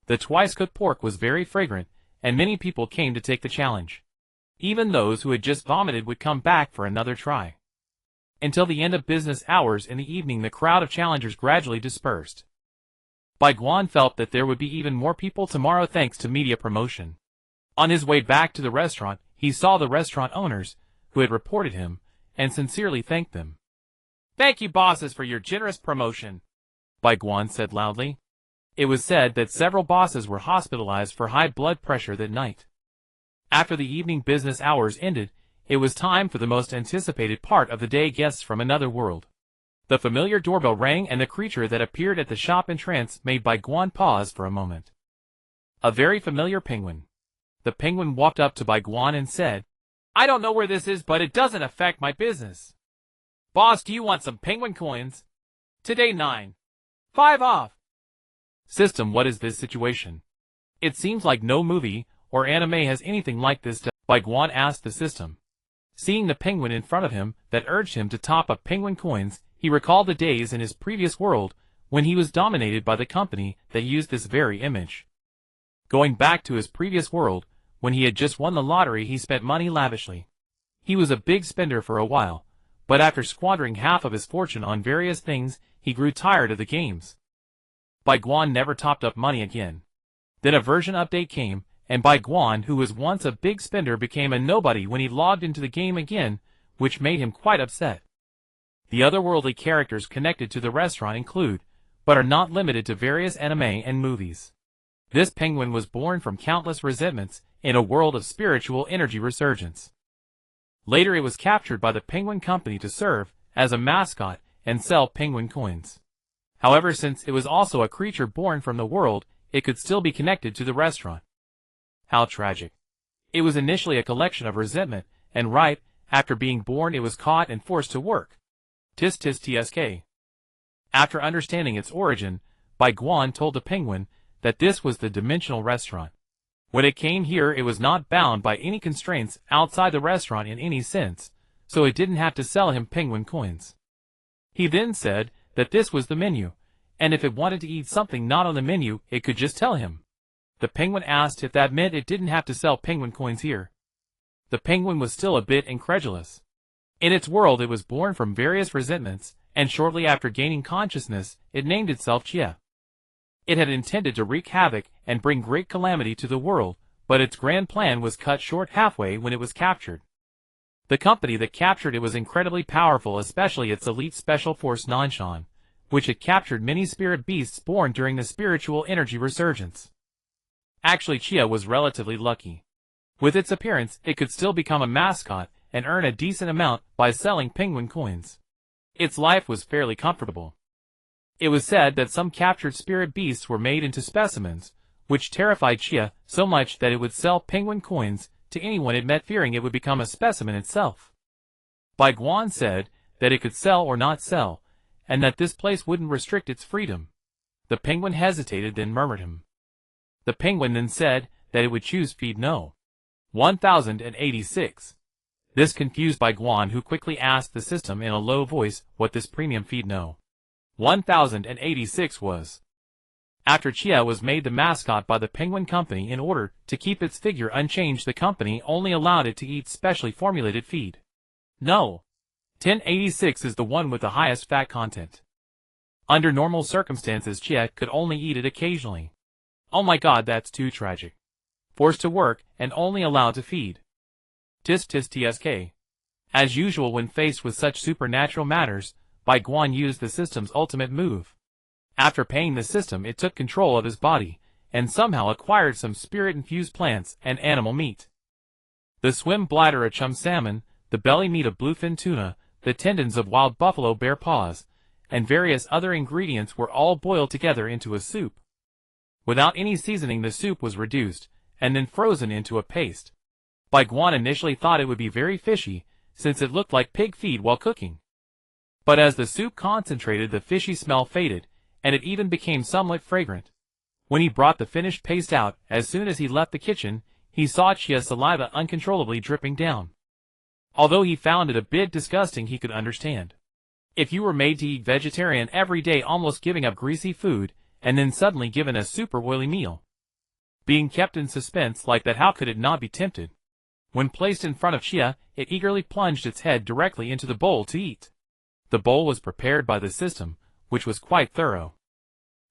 The twice-cooked pork was very fragrant, and many people came to take the challenge. Even those who had just vomited would come back for another try. Until the end of business hours in the evening, the crowd of challengers gradually dispersed. Bai Guan felt that there would be even more people tomorrow thanks to media promotion. On his way back to the restaurant, he saw the restaurant owners, who had reported him, and sincerely thanked them. "Thank you, bosses, for your generous promotion," Bai Guan said loudly. It was said that several bosses were hospitalized for high blood pressure that night. After the evening business hours ended, it was time for the most anticipated part of the day: guests from another world. The familiar doorbell rang, and the creature that appeared at the shop entrance made Bai Guan pause for a moment. A very familiar penguin. The penguin walked up to Bai Guan and said, "I don't know where this is, but it doesn't affect my business. Boss, do you want some penguin coins? Today 9.5 off." "System, what is this situation? It seems like no movie or anime has anything like this." Bai Guan asked the system. Seeing the penguin in front of him that urged him to top up penguin coins, he recalled the days in his previous world when he was dominated by the company that used this very image. Going back to his previous world, when he had just won the lottery, he spent money lavishly. He was a big spender for a while, but after squandering half of his fortune on various things, he grew tired of the games. Bai Guan never topped up money again. Then a version update came, and Bai Guan, who was once a big spender, became a nobody when he logged into the game again, which made him quite upset. The otherworldly characters connected to the restaurant include, but are not limited to, various anime and movies. This penguin was born from countless resentments in a world of spiritual energy resurgence. Later it was captured by the Penguin Company to serve as a mascot and sell penguin coins. However, since it was also a creature born from the world, it could still be connected to the restaurant. How tragic. It was initially a collection of resentment, and right after being born it was caught and forced to work. Tis tsk. After understanding its origin, Bai Guan told the penguin that this was the dimensional restaurant. When it came here, it was not bound by any constraints outside the restaurant in any sense, so it didn't have to sell him penguin coins. He then said that this was the menu, and if it wanted to eat something not on the menu, it could just tell him. The penguin asked if that meant it didn't have to sell penguin coins here. The penguin was still a bit incredulous. In its world, it was born from various resentments, and shortly after gaining consciousness, it named itself Chia. It had intended to wreak havoc and bring great calamity to the world, but its grand plan was cut short halfway when it was captured. The company that captured it was incredibly powerful, especially its elite special force Nanshan, which had captured many spirit beasts born during the spiritual energy resurgence. Actually, Chia was relatively lucky. With its appearance, it could still become a mascot and earn a decent amount by selling penguin coins. Its life was fairly comfortable. It was said that some captured spirit beasts were made into specimens, which terrified Chia so much that it would sell penguin coins to anyone it met, fearing it would become a specimen itself. Bai Guan said that it could sell or not sell, and that this place wouldn't restrict its freedom. The penguin hesitated, then murmured him. The penguin then said that it would choose feed no. 1086. This confused Bai Guan, who quickly asked the system in a low voice what this premium feed No. 1086 was. After Chia was made the mascot by the Penguin Company in order to keep its figure unchanged, the company only allowed it to eat specially formulated feed. No. 1086 is the one with the highest fat content. Under normal circumstances, Chia could only eat it occasionally. Oh my god, that's too tragic. Forced to work and only allowed to feed. Tisk tsk. As usual when faced with such supernatural matters, Bai Guan used the system's ultimate move. After paying the system, it took control of his body, and somehow acquired some spirit-infused plants and animal meat. The swim bladder of chum salmon, the belly meat of bluefin tuna, the tendons of wild buffalo bear paws, and various other ingredients were all boiled together into a soup. Without any seasoning, the soup was reduced, and then frozen into a paste. Bai Guan initially thought it would be very fishy, since it looked like pig feed while cooking. But as the soup concentrated, the fishy smell faded, and it even became somewhat fragrant. When he brought the finished paste out, as soon as he left the kitchen, he saw Chia's saliva uncontrollably dripping down. Although he found it a bit disgusting, he could understand. If you were made to eat vegetarian every day, almost giving up greasy food, and then suddenly given a super oily meal, being kept in suspense like that, how could it not be tempted? When placed in front of Chia, it eagerly plunged its head directly into the bowl to eat. The bowl was prepared by the system, which was quite thorough.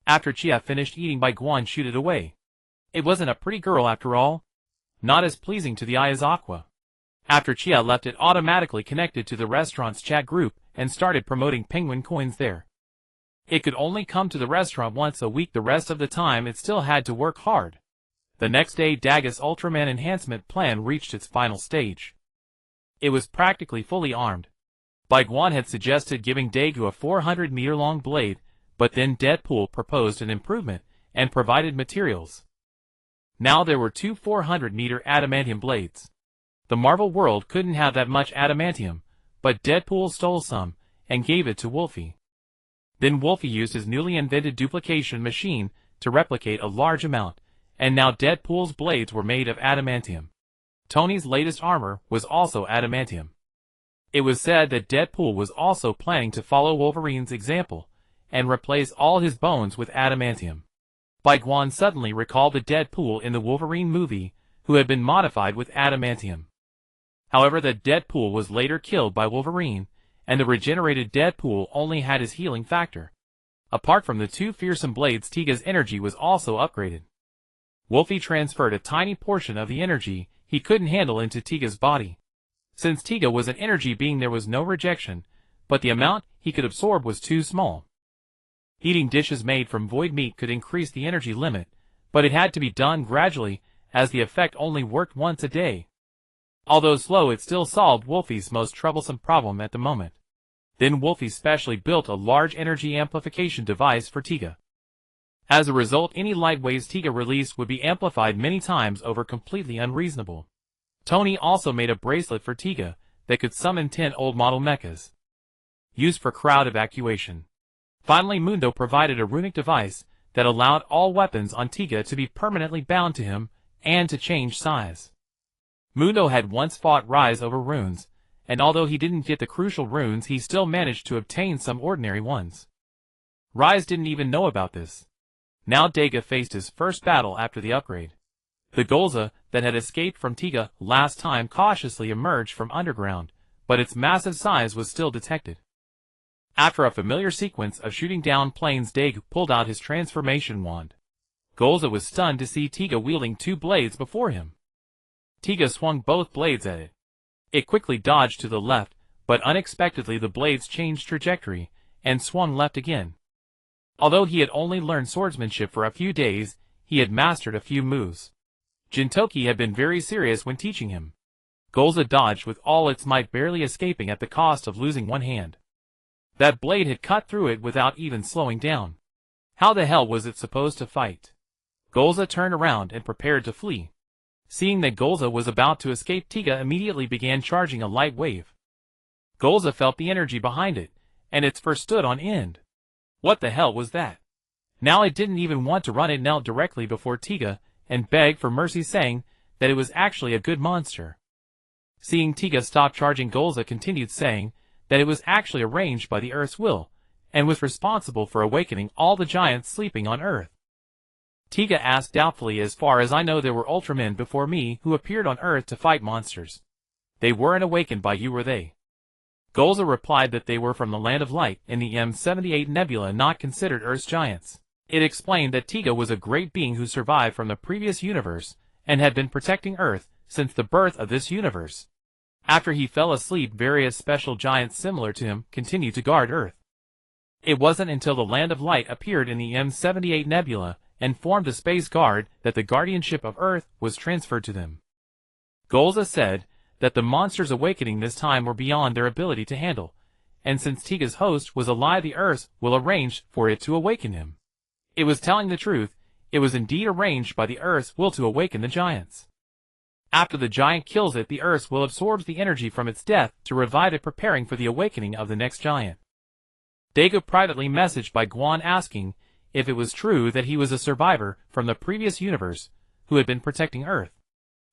After Chia finished eating, Bai Guan shooed it away. It wasn't a pretty girl after all. Not as pleasing to the eye as Aqua. After Chia left, it automatically connected to the restaurant's chat group and started promoting penguin coins there. It could only come to the restaurant once a week, the rest of the time it still had to work hard. The next day, Daga's Ultraman enhancement plan reached its final stage. It was practically fully armed. Bai Guan had suggested giving Dagu a 400-meter-long blade, but then Deadpool proposed an improvement and provided materials. Now there were two 400-meter adamantium blades. The Marvel world couldn't have that much adamantium, but Deadpool stole some and gave it to Wolfie. Then Wolfie used his newly invented duplication machine to replicate a large amount, and now Deadpool's blades were made of adamantium. Tony's latest armor was also adamantium. It was said that Deadpool was also planning to follow Wolverine's example and replace all his bones with adamantium. Bai Guan suddenly recalled the Deadpool in the Wolverine movie, who had been modified with adamantium. However, the Deadpool was later killed by Wolverine, and the regenerated Deadpool only had his healing factor. Apart from the two fearsome blades, Tiga's energy was also upgraded. Wolfie transferred a tiny portion of the energy he couldn't handle into Tiga's body. Since Tiga was an energy being, there was no rejection, but the amount he could absorb was too small. Eating dishes made from void meat could increase the energy limit, but it had to be done gradually, as the effect only worked once a day. Although slow, it still solved Wolfie's most troublesome problem at the moment. Then Wolfie specially built a large energy amplification device for Tiga. As a result, any light waves Tiga released would be amplified many times over, completely unreasonable. Tony also made a bracelet for Tiga that could summon 10 old model mechas, used for crowd evacuation. Finally, Mundo provided a runic device that allowed all weapons on Tiga to be permanently bound to him and to change size. Mundo had once fought Rise over runes, and although he didn't get the crucial runes, he still managed to obtain some ordinary ones. Rise didn't even know about this. Now Daga faced his first battle after the upgrade. The Golza that had escaped from Tiga last time cautiously emerged from underground, but its massive size was still detected. After a familiar sequence of shooting down planes, Daga pulled out his transformation wand. Golza was stunned to see Tiga wielding two blades before him. Tiga swung both blades at it. It quickly dodged to the left, but unexpectedly the blades changed trajectory and swung left again. Although he had only learned swordsmanship for a few days, he had mastered a few moves. Jintoki had been very serious when teaching him. Golza dodged with all its might, barely escaping at the cost of losing one hand. That blade had cut through it without even slowing down. How the hell was it supposed to fight? Golza turned around and prepared to flee. Seeing that Golza was about to escape, Tiga immediately began charging a light wave. Golza felt the energy behind it, and its fur stood on end. What the hell was that? Now it didn't even want to run. It knelt directly before Tiga and begged for mercy, saying that it was actually a good monster. Seeing Tiga stop charging, Golza continued saying that it was actually arranged by the Earth's will, and was responsible for awakening all the giants sleeping on Earth. Tiga asked doubtfully, as far as I know there were Ultramen before me who appeared on Earth to fight monsters. They weren't awakened by you, were they? Golza replied that they were from the Land of Light in the M78 Nebula, not considered Earth's giants. It explained that Tiga was a great being who survived from the previous universe and had been protecting Earth since the birth of this universe. After he fell asleep, various special giants similar to him continued to guard Earth. It wasn't until the Land of Light appeared in the M78 Nebula and formed the Space Guard that the guardianship of Earth was transferred to them. Golza said that the monsters awakening this time were beyond their ability to handle, and since Tiga's host was alive, the Earth will arrange for it to awaken him. It was telling the truth. It was indeed arranged by the Earth's will to awaken the giants. After the giant kills it, the Earth will absorb the energy from its death to revive it, preparing for the awakening of the next giant. Daegu privately messaged Bai Guan asking if it was true that he was a survivor from the previous universe who had been protecting Earth.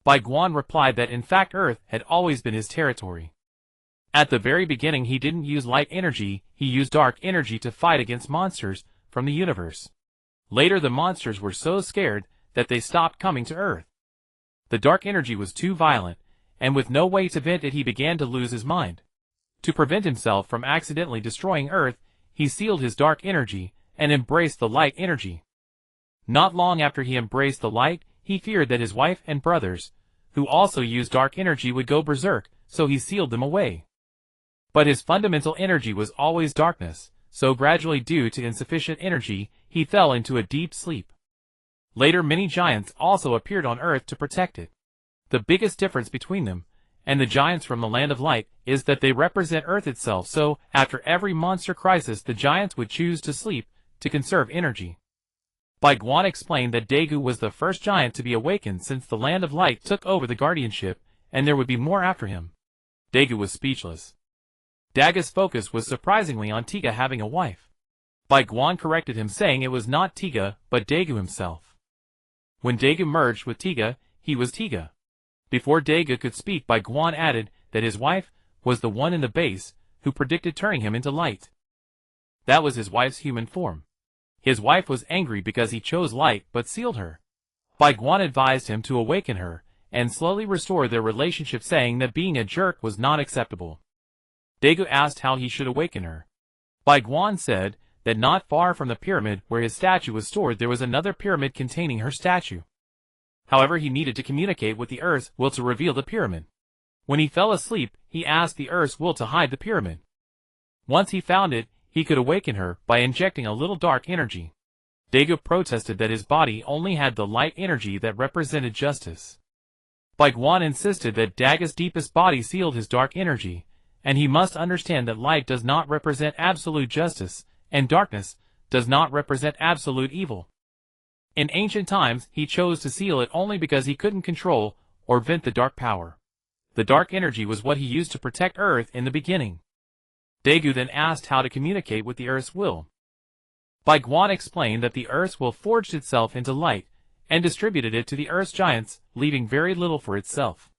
Bai Guan replied that in fact Earth had always been his territory. At the very beginning he didn't use light energy, he used dark energy to fight against monsters from the universe. Later the monsters were so scared that they stopped coming to Earth. The dark energy was too violent, and with no way to vent it he began to lose his mind. To prevent himself from accidentally destroying Earth, he sealed his dark energy and embraced the light energy. Not long after he embraced the light, he feared that his wife and brothers, who also used dark energy, would go berserk, so he sealed them away. But his fundamental energy was always darkness, so gradually due to insufficient energy, he fell into a deep sleep. Later many giants also appeared on Earth to protect it. The biggest difference between them and the giants from the Land of Light is that they represent Earth itself, so after every monster crisis the giants would choose to sleep to conserve energy. Bai Guan explained that Daegu was the first giant to be awakened since the Land of Light took over the guardianship, and there would be more after him. Daegu was speechless. Daga's focus was surprisingly on Tiga having a wife. Bai Guan corrected him, saying it was not Tiga but Daegu himself. When Daegu merged with Tiga, he was Tiga. Before Daegu could speak, Bai Guan added that his wife was the one in the base who predicted turning him into light. That was his wife's human form. His wife was angry because he chose light but sealed her. Bai Guan advised him to awaken her and slowly restore their relationship, saying that being a jerk was not acceptable. Daegu asked how he should awaken her. Bai Guan said that not far from the pyramid where his statue was stored there was another pyramid containing her statue. However, he needed to communicate with the Earth's will to reveal the pyramid. When he fell asleep, he asked the Earth's will to hide the pyramid. Once he found it, he could awaken her by injecting a little dark energy. Daegu protested that his body only had the light energy that represented justice. Bai Guan insisted that Daga's deepest body sealed his dark energy, and he must understand that light does not represent absolute justice, and darkness does not represent absolute evil. In ancient times, he chose to seal it only because he couldn't control or vent the dark power. The dark energy was what he used to protect Earth in the beginning. Daegu then asked how to communicate with the Earth's will. Bai Guan explained that the Earth's will forged itself into light and distributed it to the Earth's giants, leaving very little for itself.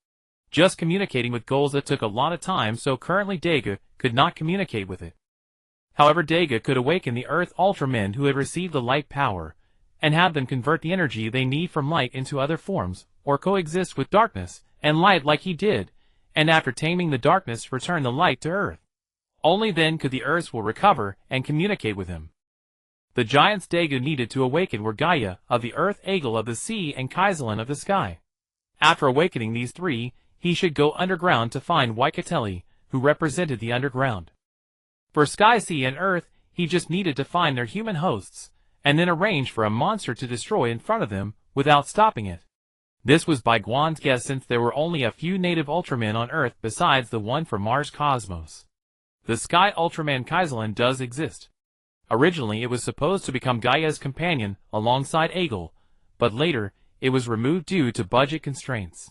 Just communicating with Golza took a lot of time, so currently Daegu could not communicate with it. However, Daegu could awaken the Earth Ultramen who had received the light power, and have them convert the energy they need from light into other forms, or coexist with darkness and light like he did, and after taming the darkness return the light to Earth. Only then could the Earth will recover and communicate with him. The giants Daegu needed to awaken were Gaia of the earth, Aegil of the sea, and Kaiselan of the sky. After awakening these three, he should go underground to find Waikateli, who represented the underground. For Sky, Sea, and Earth, he just needed to find their human hosts, and then arrange for a monster to destroy in front of them without stopping it. This was Bai Guan's guess, since there were only a few native Ultramen on Earth besides the one for Mars Cosmos. The Sky Ultraman Kaiselan does exist. Originally it was supposed to become Gaia's companion alongside Aegil, but later it was removed due to budget constraints.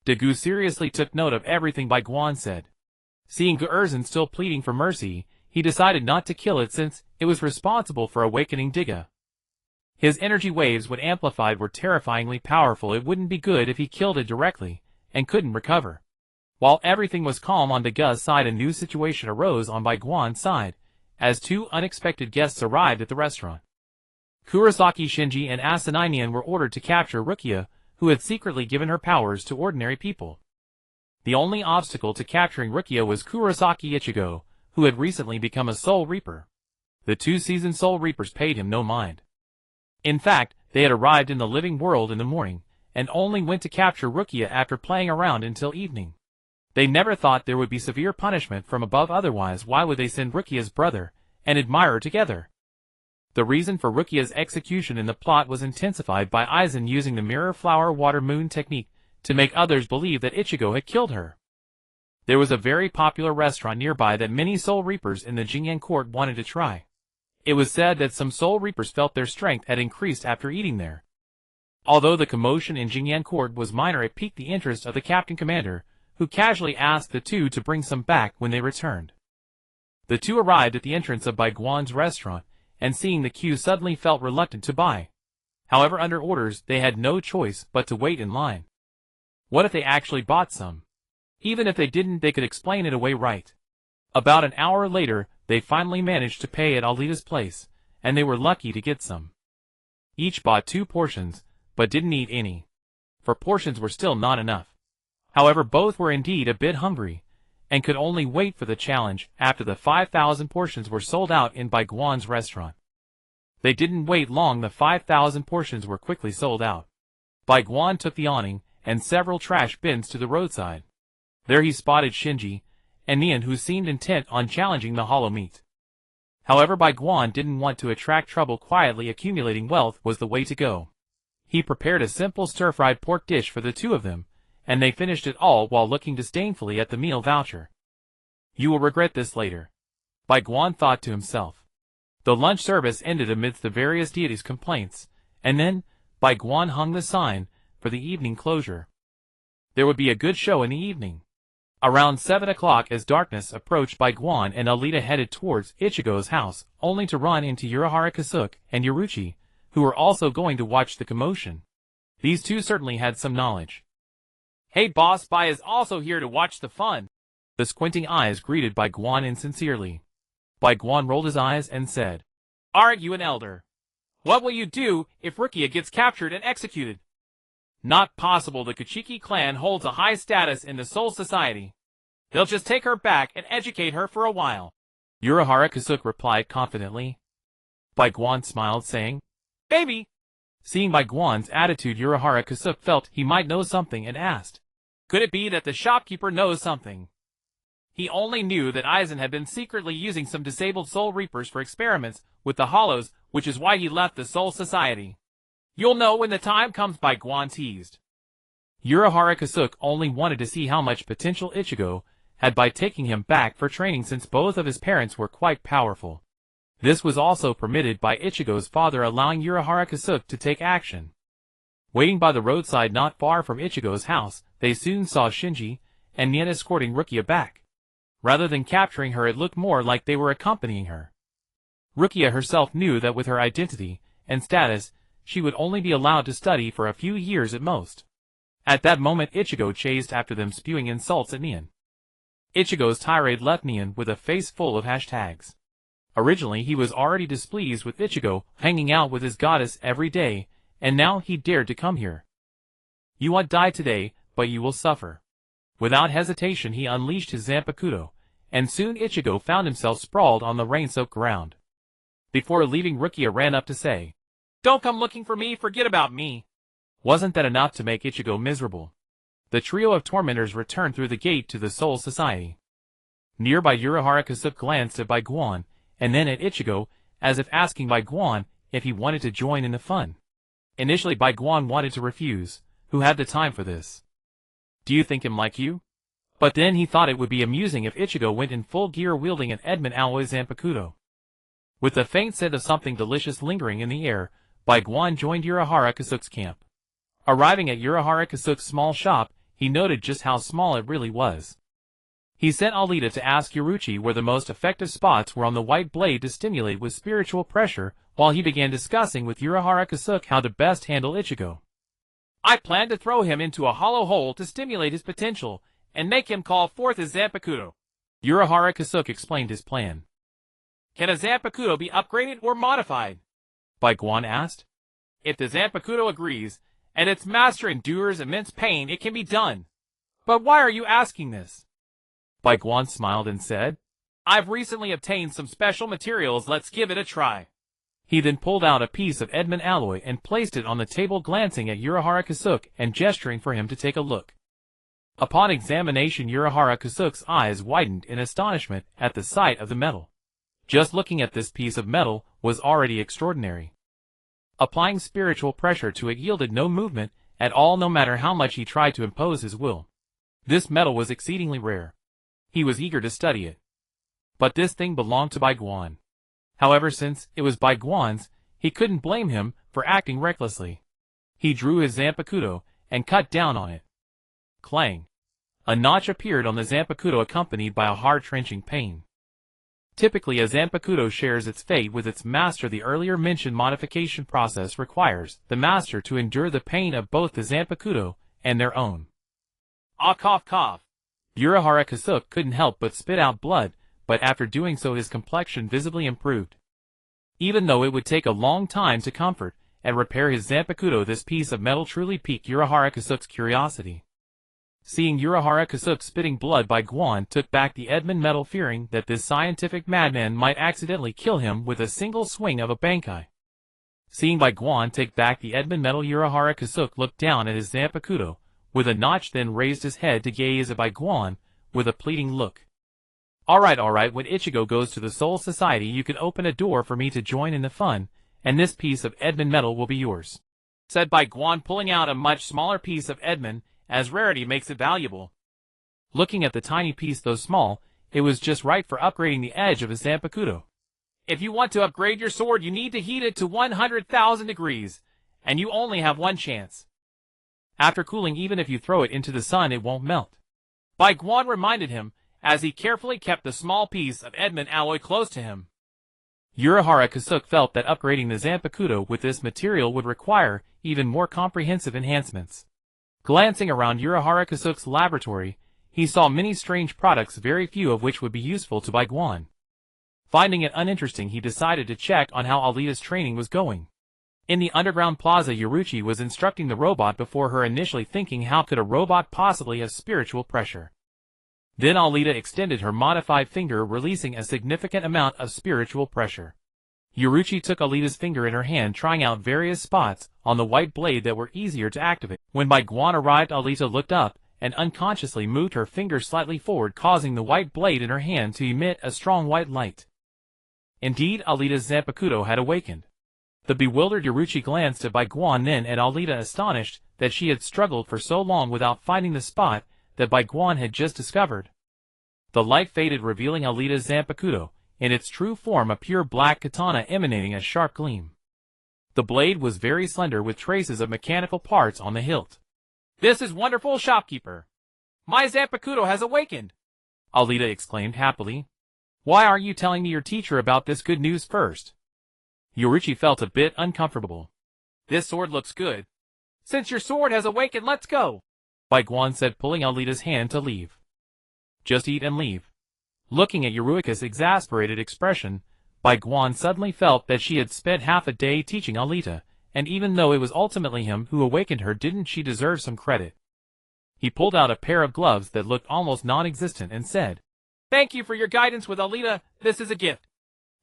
Daegu seriously took note of everything Bai Guan said. Seeing Guerzen still pleading for mercy, he decided not to kill it since it was responsible for awakening Diga. His energy waves, when amplified, were terrifyingly powerful. It wouldn't be good if he killed it directly and couldn't recover. While everything was calm on Daga's side, a new situation arose on Bai Guan's side, as two unexpected guests arrived at the restaurant. Kurosaki Shinji and Asanai Nian were ordered to capture Rukia, who had secretly given her powers to ordinary people. The only obstacle to capturing Rukia was Kurosaki Ichigo, who had recently become a Soul Reaper. The two seasoned Soul Reapers paid him no mind. In fact, they had arrived in the living world in the morning, and only went to capture Rukia after playing around until evening. They never thought there would be severe punishment from above, otherwise why would they send Rukia's brother and admirer together? The reason for Rukia's execution in the plot was intensified by Aizen using the mirror flower water moon technique to make others believe that Ichigo had killed her. There was a very popular restaurant nearby that many Soul Reapers in the Jingyan court wanted to try. It was said that some Soul Reapers felt their strength had increased after eating there. Although the commotion in Jingyan court was minor, it piqued the interest of the captain commander, who casually asked the two to bring some back when they returned. The two arrived at the entrance of Bai Guan's restaurant, and seeing the queue suddenly felt reluctant to buy. However, under orders, they had no choice but to wait in line. What if they actually bought some? Even if they didn't, they could explain it away right. About an hour later, they finally managed to pay at Alita's place, and they were lucky to get some. Each bought 2 portions, but didn't eat any, for portions were still not enough. However, both were indeed a bit hungry, and could only wait for the challenge after the 5,000 portions were sold out in Bai Guan's restaurant. They didn't wait long, the 5,000 portions were quickly sold out. Bai Guan took the awning and several trash bins to the roadside. There he spotted Shinji and Nian, who seemed intent on challenging the hollow meat. However, Bai Guan didn't want to attract trouble. Quietly accumulating wealth was the way to go. He prepared a simple stir-fried pork dish for the two of them, and they finished it all while looking disdainfully at the meal voucher. You will regret this later, Bai Guan thought to himself. The lunch service ended amidst the various deities' complaints, and then Bai Guan hung the sign for the evening closure. There would be a good show in the evening. Around 7 o'clock, as darkness approached, Bai Guan and Alita headed towards Ichigo's house, only to run into Urahara Kasuke and Yoruichi, who were also going to watch the commotion. These two certainly had some knowledge. Hey boss, Bai is also here to watch the fun. The squinting eyes greeted Bai Guan insincerely. Bai Guan rolled his eyes and said, Aren't you an elder? What will you do if Rukia gets captured and executed? Not possible. The Kuchiki clan holds a high status in the Soul Society. They'll just take her back and educate her for a while. Urahara Kasuke replied confidently. Bai Guan smiled, saying, Baby! Seeing Bai Guan's attitude, Urahara Kasuke felt he might know something and asked, Could it be that the shopkeeper knows something? He only knew that Aizen had been secretly using some disabled Soul Reapers for experiments with the Hollows, which is why he left the Soul Society. You'll know when the time comes, Bai Guan teased. Urahara Kasuke only wanted to see how much potential Ichigo had by taking him back for training, since both of his parents were quite powerful. This was also permitted by Ichigo's father, allowing Urahara Kasuke to take action. Waiting by the roadside not far from Ichigo's house, they soon saw Shinji and Nian escorting Rukia back. Rather than capturing her, it looked more like they were accompanying her. Rukia herself knew that with her identity and status, she would only be allowed to study for a few years at most. At that moment, Ichigo chased after them, spewing insults at Nian. Ichigo's tirade left Nian with a face full of hashtags. Originally, he was already displeased with Ichigo hanging out with his goddess every day, and now he dared to come here. You won't die today, but you will suffer. Without hesitation, he unleashed his Zanpakuto, and soon Ichigo found himself sprawled on the rain-soaked ground. Before leaving, Rukia ran up to say, Don't come looking for me, forget about me. Wasn't that enough to make Ichigo miserable? The trio of tormentors returned through the gate to the Soul Society. Nearby, Urahara Kasuke glanced at Bai Guan, and then at Ichigo, as if asking Bai Guan if he wanted to join in the fun. Initially, Bai Guan wanted to refuse. Who had the time for this? Do you think him like you? But then he thought it would be amusing if Ichigo went in full gear wielding an Edmund Alloy Zanpakuto. With the faint scent of something delicious lingering in the air, Bai Guan joined Urahara Kasuke's camp. Arriving at Urahara Kasuke's small shop, he noted just how small it really was. He sent Alita to ask Yoruichi where the most effective spots were on the white blade to stimulate with spiritual pressure, while he began discussing with Urahara Kasuke how to best handle Ichigo. I plan to throw him into a hollow hole to stimulate his potential, and make him call forth his Zanpakuto. Urahara Kasuke explained his plan. Can a Zanpakuto be upgraded or modified? Bai Guan asked. If the Zanpakuto agrees, and its master endures immense pain, it can be done. But why are you asking this? Bai Guan smiled and said, I've recently obtained some special materials, let's give it a try. He then pulled out a piece of Edmund alloy and placed it on the table, glancing at Urahara Kasuke and gesturing for him to take a look. Upon examination, Urahara Kasuke's eyes widened in astonishment at the sight of the metal. Just looking at this piece of metal was already extraordinary. Applying spiritual pressure to it yielded no movement at all, no matter how much he tried to impose his will. This metal was exceedingly rare. He was eager to study it. But this thing belonged to Bai Guan. However, since it was Bai Guan's, he couldn't blame him for acting recklessly. He drew his Zanpakuto and cut down on it. Clang! A notch appeared on the Zanpakuto, accompanied by a heart-wrenching pain. Typically, a Zanpakuto shares its fate with its master. The earlier mentioned modification process requires the master to endure the pain of both the Zanpakuto and their own. Ah, cough, cough. Urahara Kasuke couldn't help but spit out blood, but after doing so his complexion visibly improved. Even though it would take a long time to comfort and repair his Zanpakuto, this piece of metal truly piqued Urahara Kasuke's curiosity. Seeing Urahara Kasuke spitting blood, Bai Guan took back the Edmund metal, fearing that this scientific madman might accidentally kill him with a single swing of a bankai. Seeing Bai Guan take back the Edmund metal, Urahara Kasuke looked down at his Zanpakuto with a notch, then raised his head to gaze at Bai Guan with a pleading look. Alright, when Ichigo goes to the Soul Society, you can open a door for me to join in the fun, and this piece of Edmund metal will be yours, said Bai Guan, pulling out a much smaller piece of Edmund, as rarity makes it valuable. Looking at the tiny piece, though small, it was just right for upgrading the edge of his Zanpakuto. If you want to upgrade your sword, you need to heat it to 100,000 degrees, and you only have one chance. After cooling, even if you throw it into the sun, it won't melt, Bai Guan reminded him, as he carefully kept the small piece of Edmund alloy close to him. Urahara Kasuke felt that upgrading the Zanpakuto with this material would require even more comprehensive enhancements. Glancing around Urahara Kasuke's laboratory, he saw many strange products, very few of which would be useful to Bai Guan. Finding it uninteresting, he decided to check on how Alita's training was going. In the underground plaza, Yoruichi was instructing the robot before her, initially thinking, how could a robot possibly have spiritual pressure? Then Alita extended her modified finger, releasing a significant amount of spiritual pressure. Yoruichi took Alita's finger in her hand, trying out various spots on the white blade that were easier to activate. When Bai Guan arrived, Alita looked up and unconsciously moved her finger slightly forward, causing the white blade in her hand to emit a strong white light. Indeed, Alita's Zanpakuto had awakened. The bewildered Yoruichi glanced at Bai Guan, then at Alita, astonished that she had struggled for so long without finding the spot that Bai Guan had just discovered. The light faded, revealing Alita's Zanpakuto in its true form, a pure black katana emanating a sharp gleam. The blade was very slender, with traces of mechanical parts on the hilt. This is wonderful, shopkeeper. My Zanpakuto has awakened, Alita exclaimed happily. Why aren't you telling me your teacher about this good news first? Yoruichi felt a bit uncomfortable. This sword looks good. Since your sword has awakened, let's go, Bai Guan said, pulling Alita's hand to leave. Just eat and leave. Looking at Yoruichi's exasperated expression, Bai Guan suddenly felt that she had spent half a day teaching Alita, and even though it was ultimately him who awakened her, didn't she deserve some credit? He pulled out a pair of gloves that looked almost non-existent and said, Thank you for your guidance with Alita, this is a gift.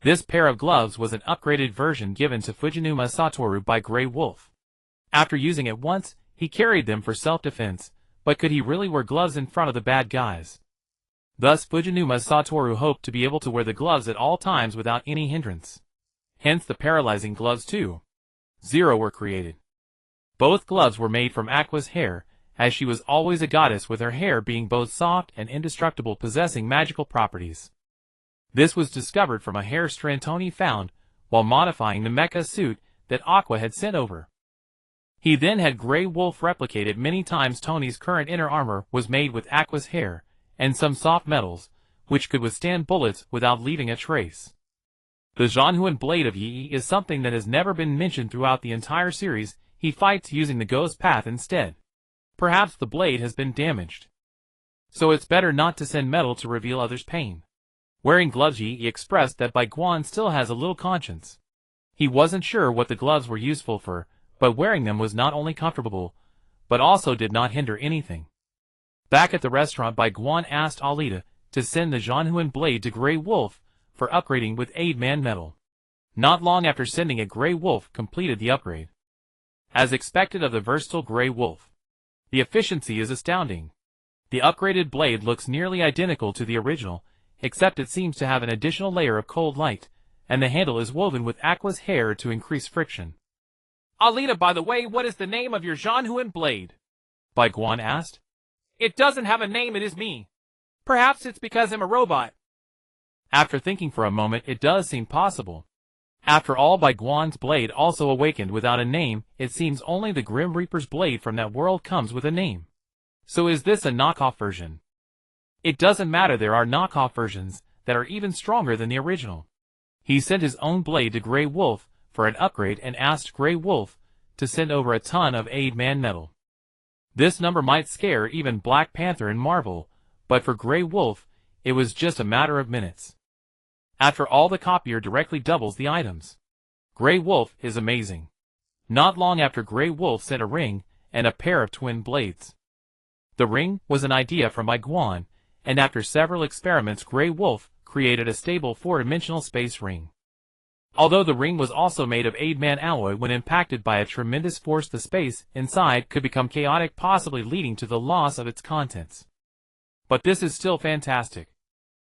This pair of gloves was an upgraded version given to Fujinuma Satoru by Grey Wolf. After using it once, he carried them for self-defense, but could he really wear gloves in front of the bad guys? Thus Fujinuma Satoru hoped to be able to wear the gloves at all times without any hindrance. Hence the paralyzing gloves 2.0 were created. Both gloves were made from Aqua's hair, as she was always a goddess, with her hair being both soft and indestructible, possessing magical properties. This was discovered from a hair strand Tony found while modifying the mecha suit that Aqua had sent over. He then had Grey Wolf replicate it many times. Tony's current inner armor was made with Aqua's hair and some soft metals, which could withstand bullets without leaving a trace. The Zhanhuan blade of Yi is something that has never been mentioned throughout the entire series. He fights using the ghost path instead. Perhaps the blade has been damaged. So it's better not to send metal to reveal others' pain. Wearing gloves, he expressed that Bai Guan still has a little conscience. He wasn't sure what the gloves were useful for, but wearing them was not only comfortable, but also did not hinder anything. Back at the restaurant, Bai Guan asked Alita to send the Zhanhuan blade to Grey Wolf for upgrading with aid-man metal. Not long after sending it, Grey Wolf completed the upgrade. As expected of the versatile Grey Wolf, the efficiency is astounding. The upgraded blade looks nearly identical to the original, except it seems to have an additional layer of cold light, and the handle is woven with Aqua's hair to increase friction. Alita, by the way, what is the name of your Zhanhuan blade? Bai Guan asked. It doesn't have a name, it is me. Perhaps it's because I'm a robot. After thinking for a moment, it does seem possible. After all, Bai Guan's blade also awakened without a name. It seems only the Grim Reaper's blade from that world comes with a name. So is this a knockoff version? It doesn't matter, there are knockoff versions that are even stronger than the original. He sent his own blade to Grey Wolf for an upgrade and asked Grey Wolf to send over a ton of aid-man metal. This number might scare even Black Panther and Marvel, but for Grey Wolf, it was just a matter of minutes. After all, the copier directly doubles the items. Grey Wolf is amazing. Not long after, Grey Wolf sent a ring and a pair of twin blades. The ring was an idea from Bai Guan, and after several experiments, Grey Wolf created a stable 4-dimensional space ring. Although the ring was also made of aid-man alloy, when impacted by a tremendous force, the space inside could become chaotic, possibly leading to the loss of its contents. But this is still fantastic.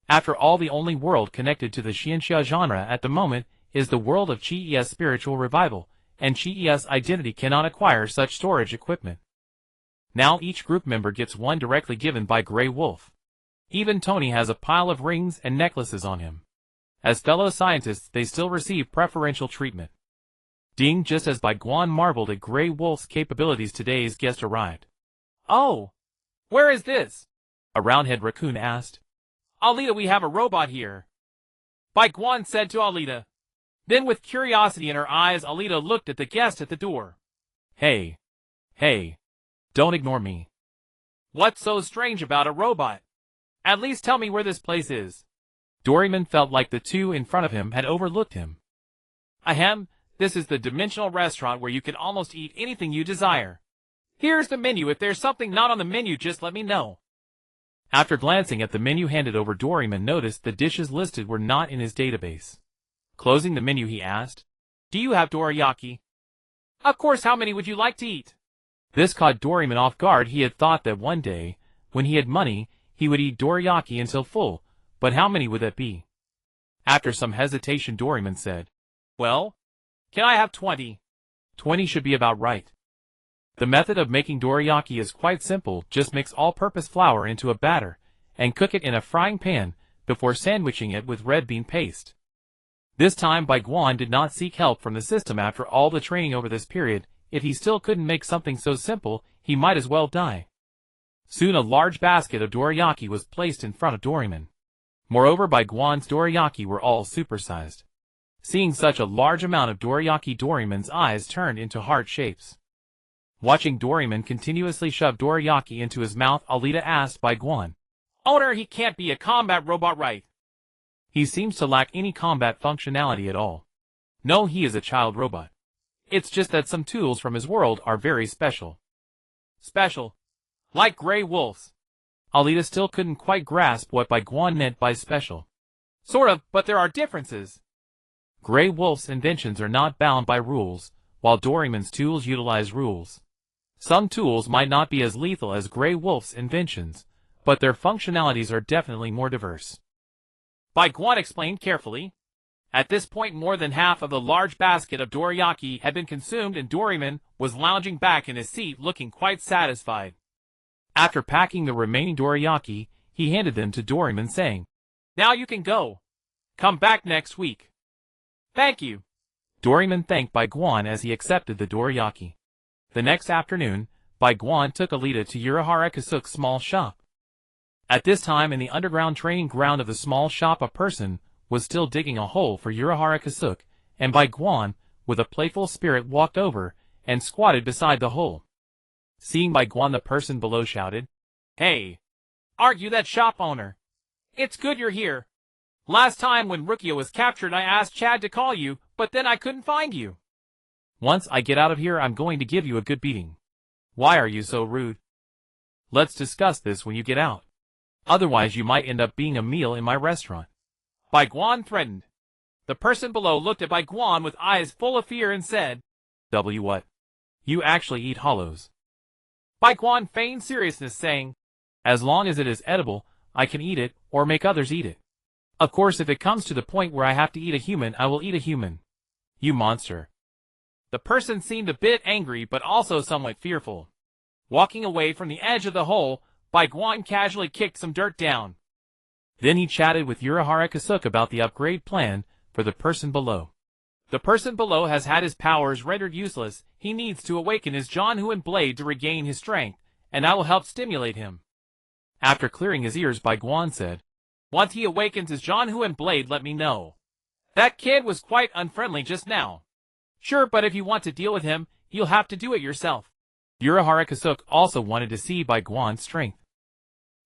After all, the only world connected to the Xianxia genre at the moment is the world of Chi-Es spiritual revival, and Chi-Es identity cannot acquire such storage equipment. Now each group member gets one directly given by Grey Wolf. Even Tony has a pile of rings and necklaces on him. As fellow scientists, they still receive preferential treatment. Ding! Just as Bai Guan marveled at Grey Wolf's capabilities, today's guest arrived. Oh! Where is this? A roundhead raccoon asked. Alita, we have a robot here. Bai Guan said to Alita. Then with curiosity in her eyes, Alita looked at the guest at the door. Hey! Hey! Don't ignore me. What's so strange about a robot? At least tell me where this place is. Doraemon felt like the two in front of him had overlooked him. Ahem, this is the dimensional restaurant where you can almost eat anything you desire. Here's the menu. If there's something not on the menu, just let me know. After glancing at the menu handed over, Doraemon noticed the dishes listed were not in his database. Closing the menu, he asked, Do you have dorayaki? Of course, how many would you like to eat? This caught Doraemon off guard. He had thought that one day, when he had money, he would eat dorayaki until full, but how many would that be? After some hesitation, Doraemon said, Well, can I have 20? 20 should be about right. The method of making dorayaki is quite simple. Just mix all-purpose flour into a batter, and cook it in a frying pan before sandwiching it with red bean paste. This time, Bai Guan did not seek help from the system. After all the training over this period, if he still couldn't make something so simple, he might as well die. Soon a large basket of dorayaki was placed in front of Doraemon. Moreover, Bai Guan's dorayaki were all supersized. Seeing such a large amount of dorayaki, Doraemon's eyes turned into heart shapes. Watching Doraemon continuously shove dorayaki into his mouth, Alita asked Bai Guan, Owner, he can't be a combat robot, right? He seems to lack any combat functionality at all. No, he is a child robot. It's just that some tools from his world are very special. Special? Like Grey Wolf's? Alita still couldn't quite grasp what Bai Guan meant by special. Sort of, but there are differences. Grey Wolf's inventions are not bound by rules, while Doraemon's tools utilize rules. Some tools might not be as lethal as Grey Wolf's inventions, but their functionalities are definitely more diverse. Bai Guan explained carefully. At this point, more than half of the large basket of dorayaki had been consumed, and Doraemon was lounging back in his seat looking quite satisfied. After packing the remaining dorayaki, he handed them to Doraemon, saying, Now you can go. Come back next week. Thank you. Doraemon thanked Bai Guan as he accepted the dorayaki. The next afternoon, Bai Guan took Alita to Urahara Kasuke's small shop. At this time, in the underground training ground of the small shop, a person was still digging a hole for Urahara Kasuke, and Bai Guan, with a playful spirit, walked over and squatted beside the hole. Seeing Bai Guan, the person below shouted, Hey! argue that shop owner. It's good you're here. Last time when Rukia was captured I asked Chad to call you, but then I couldn't find you. Once I get out of here I'm going to give you a good beating. Why are you so rude? Let's discuss this when you get out. Otherwise you might end up being a meal in my restaurant. Bai Guan threatened. The person below looked at Bai Guan with eyes full of fear and said, W what? You actually eat hollows. Bai Guan feigned seriousness saying, As long as it is edible, I can eat it, or make others eat it. Of course if it comes to the point where I have to eat a human I will eat a human. You monster. The person seemed a bit angry but also somewhat fearful. Walking away from the edge of the hole, Bai Guan casually kicked some dirt down. Then he chatted with Urahara Kasuke about the upgrade plan for the person below. The person below has had his powers rendered useless. He needs to awaken his Janhuan blade to regain his strength, and I will help stimulate him. After clearing his ears, Bai Guan said, Once he awakens his Janhuan blade, let me know. That kid was quite unfriendly just now. Sure, but if you want to deal with him, you'll have to do it yourself. Urahara Kasuke also wanted to see Bai Guan's strength.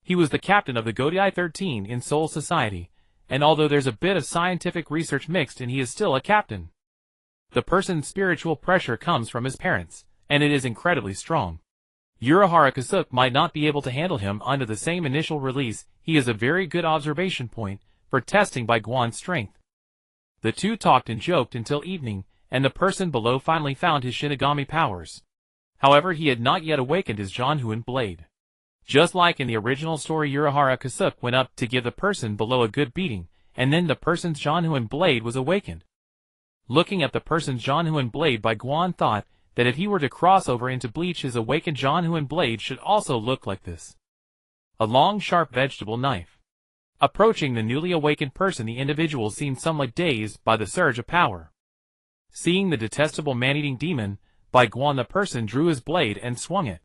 He was the captain of the Godai 13 in Soul Society, and although there's a bit of scientific research mixed in, he is still a captain. The person's spiritual pressure comes from his parents, and it is incredibly strong. Urahara Kasuke might not be able to handle him under the same initial release. He is a very good observation point for testing Bai Guan's strength. The two talked and joked until evening, and the person below finally found his Shinigami powers. However, he had not yet awakened his Janhuan blade. Just like in the original story, Urahara Kasuke went up to give the person below a good beating, and then the person's Janhuan blade was awakened. Looking at the person's Janhuan blade, Bai Guan thought that if he were to cross over into Bleach, his awakened Janhuan blade should also look like this. A long, sharp vegetable knife. Approaching the newly awakened person, the individual seemed somewhat dazed by the surge of power. Seeing the detestable man-eating demon, Bai Guan the person drew his blade and swung it.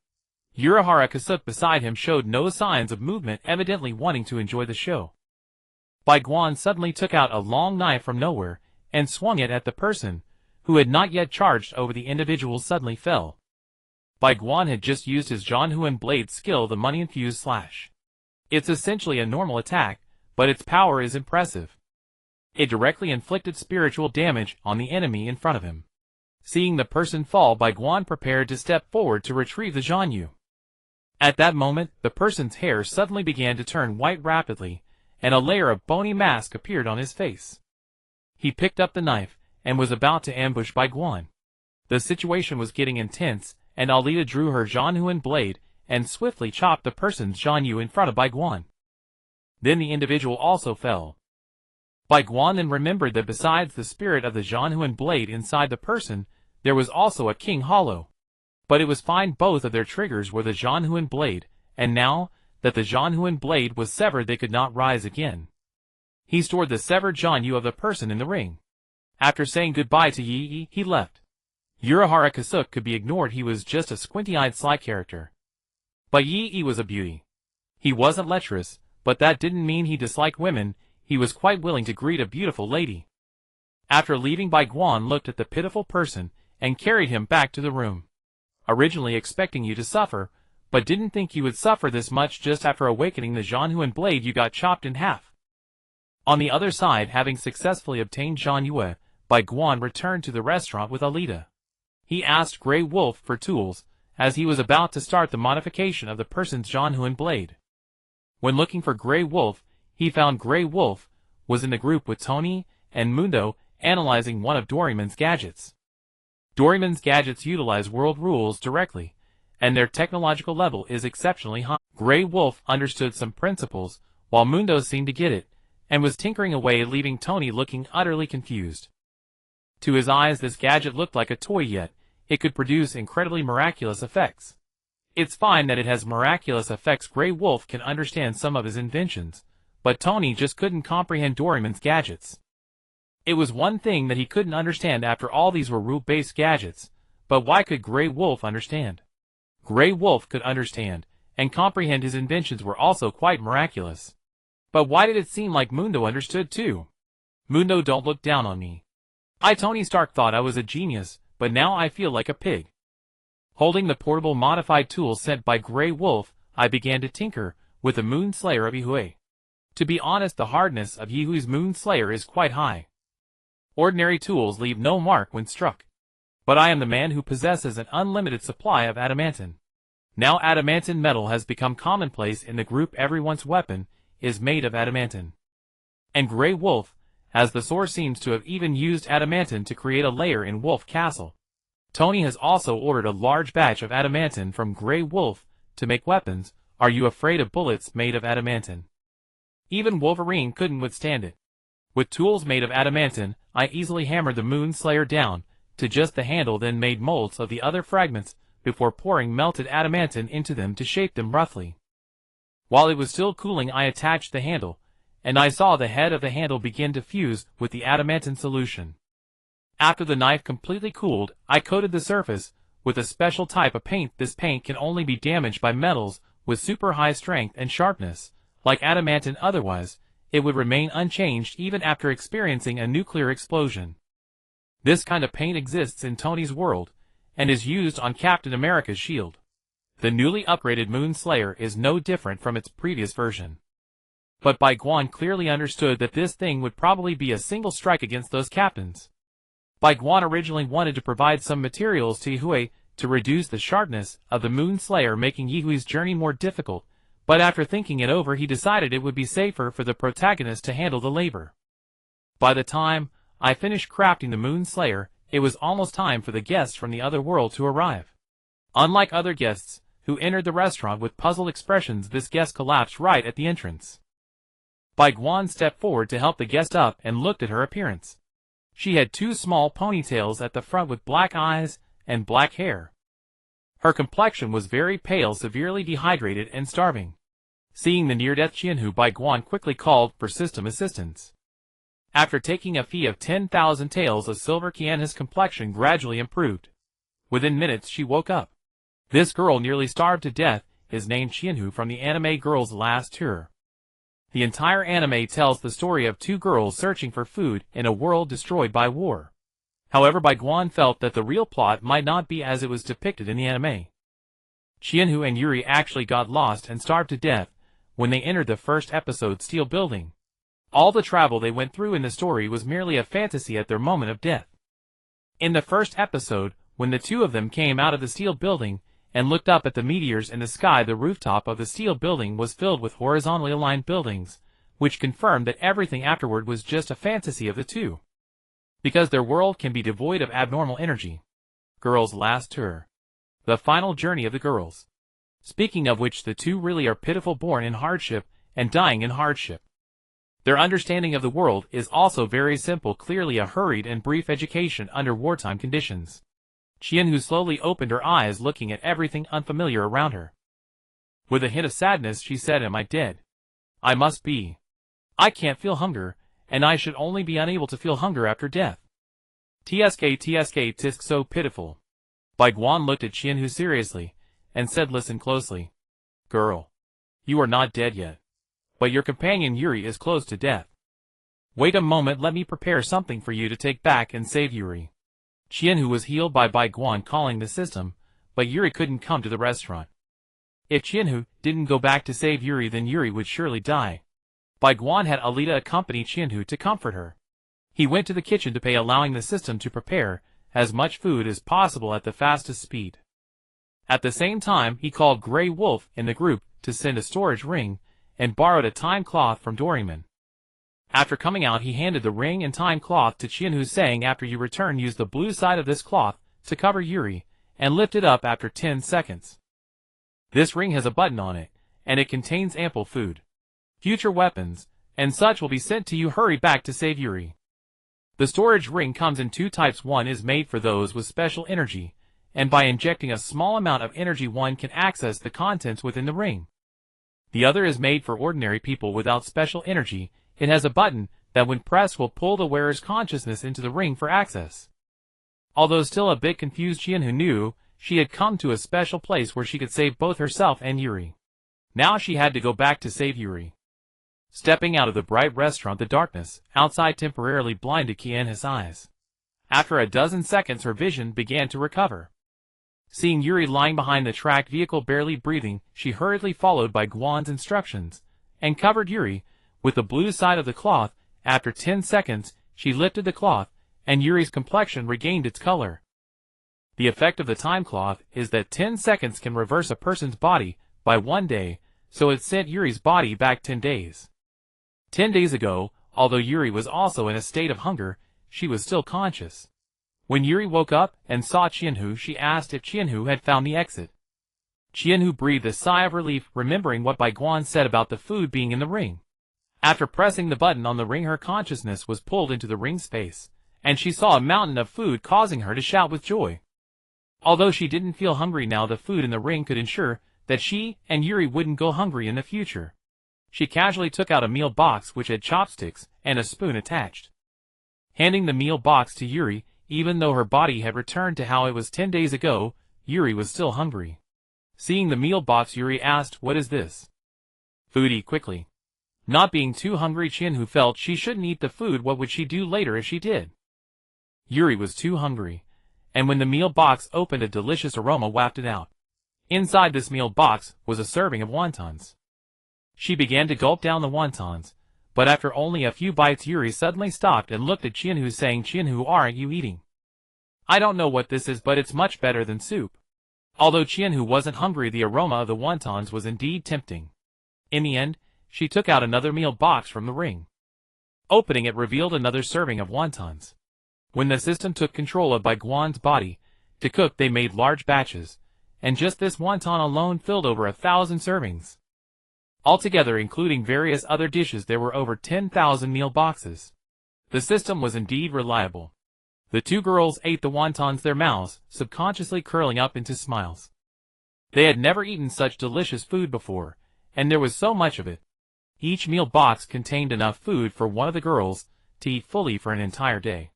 Urahara Kasuke beside him showed no signs of movement, evidently wanting to enjoy the show. Bai Guan suddenly took out a long knife from nowhere and swung it at the person, who had not yet charged over. The individual suddenly fell. Bai Guan had just used his Janhuan blade skill, the money-infused slash. It's essentially a normal attack, but its power is impressive. It directly inflicted spiritual damage on the enemy in front of him. Seeing the person fall, Bai Guan prepared to step forward to retrieve the Janyu. At that moment, the person's hair suddenly began to turn white rapidly, and a layer of bony mask appeared on his face. He picked up the knife, and was about to ambush Bai Guan. The situation was getting intense, and Alita drew her Janhuan blade, and swiftly chopped the person's Janyu in front of Bai Guan. Then the individual also fell. Bai Guan then remembered that besides the spirit of the Janhuan blade inside the person, there was also a King Hollow. But it was fine, both of their triggers were the Janhuan blade, and now that the Janhuan blade was severed they could not rise again. He stored the severed Janyu of the person in the ring. After saying goodbye to Yi, he left. Urahara Kasuke could be ignored, he was just a squinty-eyed sly character. But Yi was a beauty. He wasn't lecherous, but that didn't mean he disliked women. He was quite willing to greet a beautiful lady. After leaving, Bai Guan looked at the pitiful person and carried him back to the room. Originally expecting you to suffer, but didn't think you would suffer this much. Just after awakening the Janhuan blade you got chopped in half. On the other side, having successfully obtained Janyu, Bai Guan returned to the restaurant with Alita. He asked Grey Wolf for tools, as he was about to start the modification of the person's Janhuan blade. When looking for Grey Wolf, he found Grey Wolf was in the group with Tony and Mundo, analyzing one of Doraemon's gadgets. Doraemon's gadgets utilize world rules directly, and their technological level is exceptionally high. Grey Wolf understood some principles, while Mundo seemed to get it, and was tinkering away, leaving Tony looking utterly confused. To his eyes this gadget looked like a toy, yet it could produce incredibly miraculous effects. It's fine that it has miraculous effects. Grey Wolf can understand some of his inventions, but Tony just couldn't comprehend Doraemon's gadgets. It was one thing that he couldn't understand. After all, these were rule-based gadgets, but why could Grey Wolf understand? Grey Wolf could understand and comprehend his inventions were also quite miraculous. But why did it seem like Mundo understood too? Mundo, don't look down on me. Tony Stark thought I was a genius, but now I feel like a pig. Holding the portable modified tool sent by Grey Wolf, I began to tinker with the Moon Slayer of Yihue. To be honest, the hardness of Yihue's Moon Slayer is quite high. Ordinary tools leave no mark when struck. But I am the man who possesses an unlimited supply of adamantine. Now adamantine metal has become commonplace in the group. Everyone's weapon is made of adamantine. And Grey Wolf, as the source, seems to have even used adamantine to create a lair in Wolf Castle. Tony has also ordered a large batch of adamantine from Grey Wolf to make weapons. Are you afraid of bullets made of adamantine? Even Wolverine couldn't withstand it. With tools made of adamantine, I easily hammered the Moon Slayer down to just the handle, then made molds of the other fragments before pouring melted adamantine into them to shape them roughly. While it was still cooling, I attached the handle, and I saw the head of the handle begin to fuse with the adamantine solution. After the knife completely cooled, I coated the surface with a special type of paint. This paint can only be damaged by metals with super high strength and sharpness, like adamantine. Otherwise, it would remain unchanged even after experiencing a nuclear explosion. This kind of paint exists in Tony's world, and is used on Captain America's shield. The newly upgraded Moon Slayer is no different from its previous version. But Bai Guan clearly understood that this thing would probably be a single strike against those captains. Bai Guan originally wanted to provide some materials to Yihue to reduce the sharpness of the Moon Slayer, making Yihue's journey more difficult, but after thinking it over he decided it would be safer for the protagonist to handle the labor. By the time I finished crafting the Moon Slayer, it was almost time for the guests from the other world to arrive. Unlike other guests, who entered the restaurant with puzzled expressions, this guest collapsed right at the entrance. Bai Guan stepped forward to help the guest up and looked at her appearance. She had 2 small ponytails at the front with black eyes and black hair. Her complexion was very pale, severely dehydrated and starving. Seeing the near-death Qianhu, Bai Guan quickly called for system assistance. After taking a fee of 10,000 taels of silver, Qianhu's complexion gradually improved. Within minutes she woke up. This girl, nearly starved to death, is named Qianhu from the anime Girl's Last Tour. The entire anime tells the story of 2 girls searching for food in a world destroyed by war. However, Bai Guan felt that the real plot might not be as it was depicted in the anime. Qianhu and Yuri actually got lost and starved to death when they entered the first episode Steel Building. All the travel they went through in the story was merely a fantasy at their moment of death. In the first episode, when the 2 of them came out of the Steel Building and looked up at the meteors in the sky, the rooftop of the Steel Building was filled with horizontally aligned buildings, which confirmed that everything afterward was just a fantasy of the 2. Because their world can be devoid of abnormal energy. Girls' Last Tour. The final journey of the girls. Speaking of which, the 2 really are pitiful, born in hardship and dying in hardship. Their understanding of the world is also very simple, clearly a hurried and brief education under wartime conditions. Qianhu slowly opened her eyes, looking at everything unfamiliar around her. With a hint of sadness she said, "Am I dead? I must be. I can't feel hunger, and I should only be unable to feel hunger after death. Tsk tisk, so pitiful." Bai Guan looked at Qianhu seriously, and said, "Listen closely. Girl, you are not dead yet. But your companion Yuri is close to death. Wait a moment, let me prepare something for you to take back and save Yuri." Qianhu was healed by Bai Guan calling the system, but Yuri couldn't come to the restaurant. If Qianhu didn't go back to save Yuri, then Yuri would surely die. Bai Guan had Alita accompany Qianhu to comfort her. He went to the kitchen to pay, allowing the system to prepare as much food as possible at the fastest speed. At the same time, he called Grey Wolf in the group to send a storage ring and borrowed a time cloth from Doraemon. After coming out, he handed the ring and time cloth to Qianhu, saying, "After you return, use the blue side of this cloth to cover Yuri, and lift it up after 10 seconds. This ring has a button on it, and it contains ample food, future weapons, and such will be sent to you. Hurry back to save Yuri." The storage ring comes in 2 types. One is made for those with special energy, and by injecting a small amount of energy one can access the contents within the ring. The other is made for ordinary people without special energy. It has a button that when pressed will pull the wearer's consciousness into the ring for access. Although still a bit confused, Qianhu knew she had come to a special place where she could save both herself and Yuri. Now she had to go back to save Yuri. Stepping out of the bright restaurant, the darkness outside temporarily blinded Qianhu's eyes. After a dozen seconds her vision began to recover. Seeing Yuri lying behind the tracked vehicle barely breathing, she hurriedly followed Bai Guan's instructions, and covered Yuri with the blue side of the cloth. After 10 seconds, she lifted the cloth, and Yuri's complexion regained its color. The effect of the time cloth is that 10 seconds can reverse a person's body by 1 day, so it sent Yuri's body back 10 days. 10 days ago, although Yuri was also in a state of hunger, she was still conscious. When Yuri woke up and saw Qianhu, she asked if Qianhu had found the exit. Qianhu breathed a sigh of relief, remembering what Bai Guan said about the food being in the ring. After pressing the button on the ring, her consciousness was pulled into the ring space, and she saw a mountain of food, causing her to shout with joy. Although she didn't feel hungry now, the food in the ring could ensure that she and Yuri wouldn't go hungry in the future. She casually took out a meal box which had chopsticks and a spoon attached. Handing the meal box to Yuri, even though her body had returned to how it was 10 days ago, Yuri was still hungry. Seeing the meal box, Yuri asked, "What is this?" "Food, eat quickly." Not being too hungry, Qianhu felt she shouldn't eat the food. What would she do later if she did? Yuri was too hungry, and when the meal box opened, a delicious aroma wafted out. Inside this meal box was a serving of wontons. She began to gulp down the wontons, but after only a few bites, Yuri suddenly stopped and looked at Qianhu, saying, "Qianhu, aren't you eating?" "I don't know what this is, but it's much better than soup." Although Qianhu wasn't hungry, the aroma of the wontons was indeed tempting. In the end, she took out another meal box from the ring. Opening it revealed another serving of wontons. When the system took control of Bai Guan's body to cook, they made large batches, and just this wonton alone filled over 1,000 servings. Altogether, including various other dishes, there were over 10,000 meal boxes. The system was indeed reliable. The two girls ate the wontons, their mouths subconsciously curling up into smiles. They had never eaten such delicious food before, and there was so much of it. Each meal box contained enough food for one of the girls to eat fully for an entire day.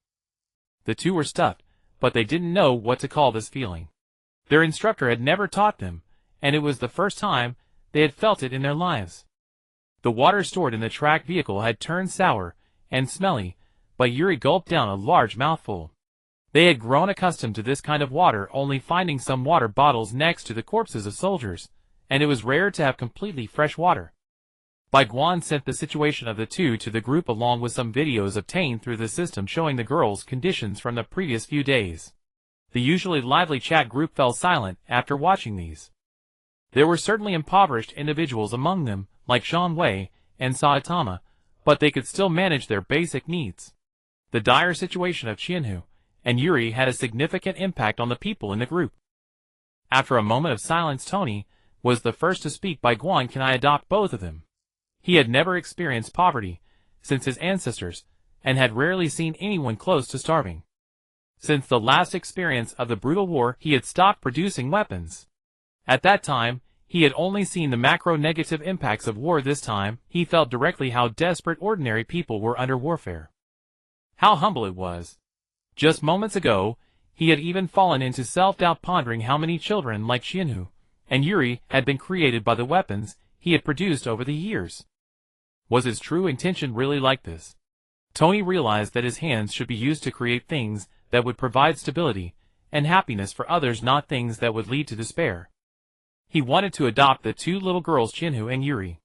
The two were stuffed, but they didn't know what to call this feeling. Their instructor had never taught them, and it was the first time they had felt it in their lives. The water stored in the track vehicle had turned sour and smelly, but Yuri gulped down a large mouthful. They had grown accustomed to this kind of water, only finding some water bottles next to the corpses of soldiers, and it was rare to have completely fresh water. Bai Guan sent the situation of the two to the group along with some videos obtained through the system showing the girls' conditions from the previous few days. The usually lively chat group fell silent after watching these. There were certainly impoverished individuals among them, like Shan Wei and Saitama, but they could still manage their basic needs. The dire situation of Qianhu and Yuri had a significant impact on the people in the group. After a moment of silence, Tony was the first to speak. "Bai Guan, can I adopt both of them?" He had never experienced poverty since his ancestors, and had rarely seen anyone close to starving. Since the last experience of the brutal war, he had stopped producing weapons. At that time, he had only seen the macro-negative impacts of war. This time, he felt directly how desperate ordinary people were under warfare. How humble it was. Just moments ago, he had even fallen into self-doubt, pondering how many children like Qianhu and Yuri had been created by the weapons he had produced over the years. Was his true intention really like this? Tony realized that his hands should be used to create things that would provide stability and happiness for others, not things that would lead to despair. He wanted to adopt the two little girls, Qianhu and Yuri.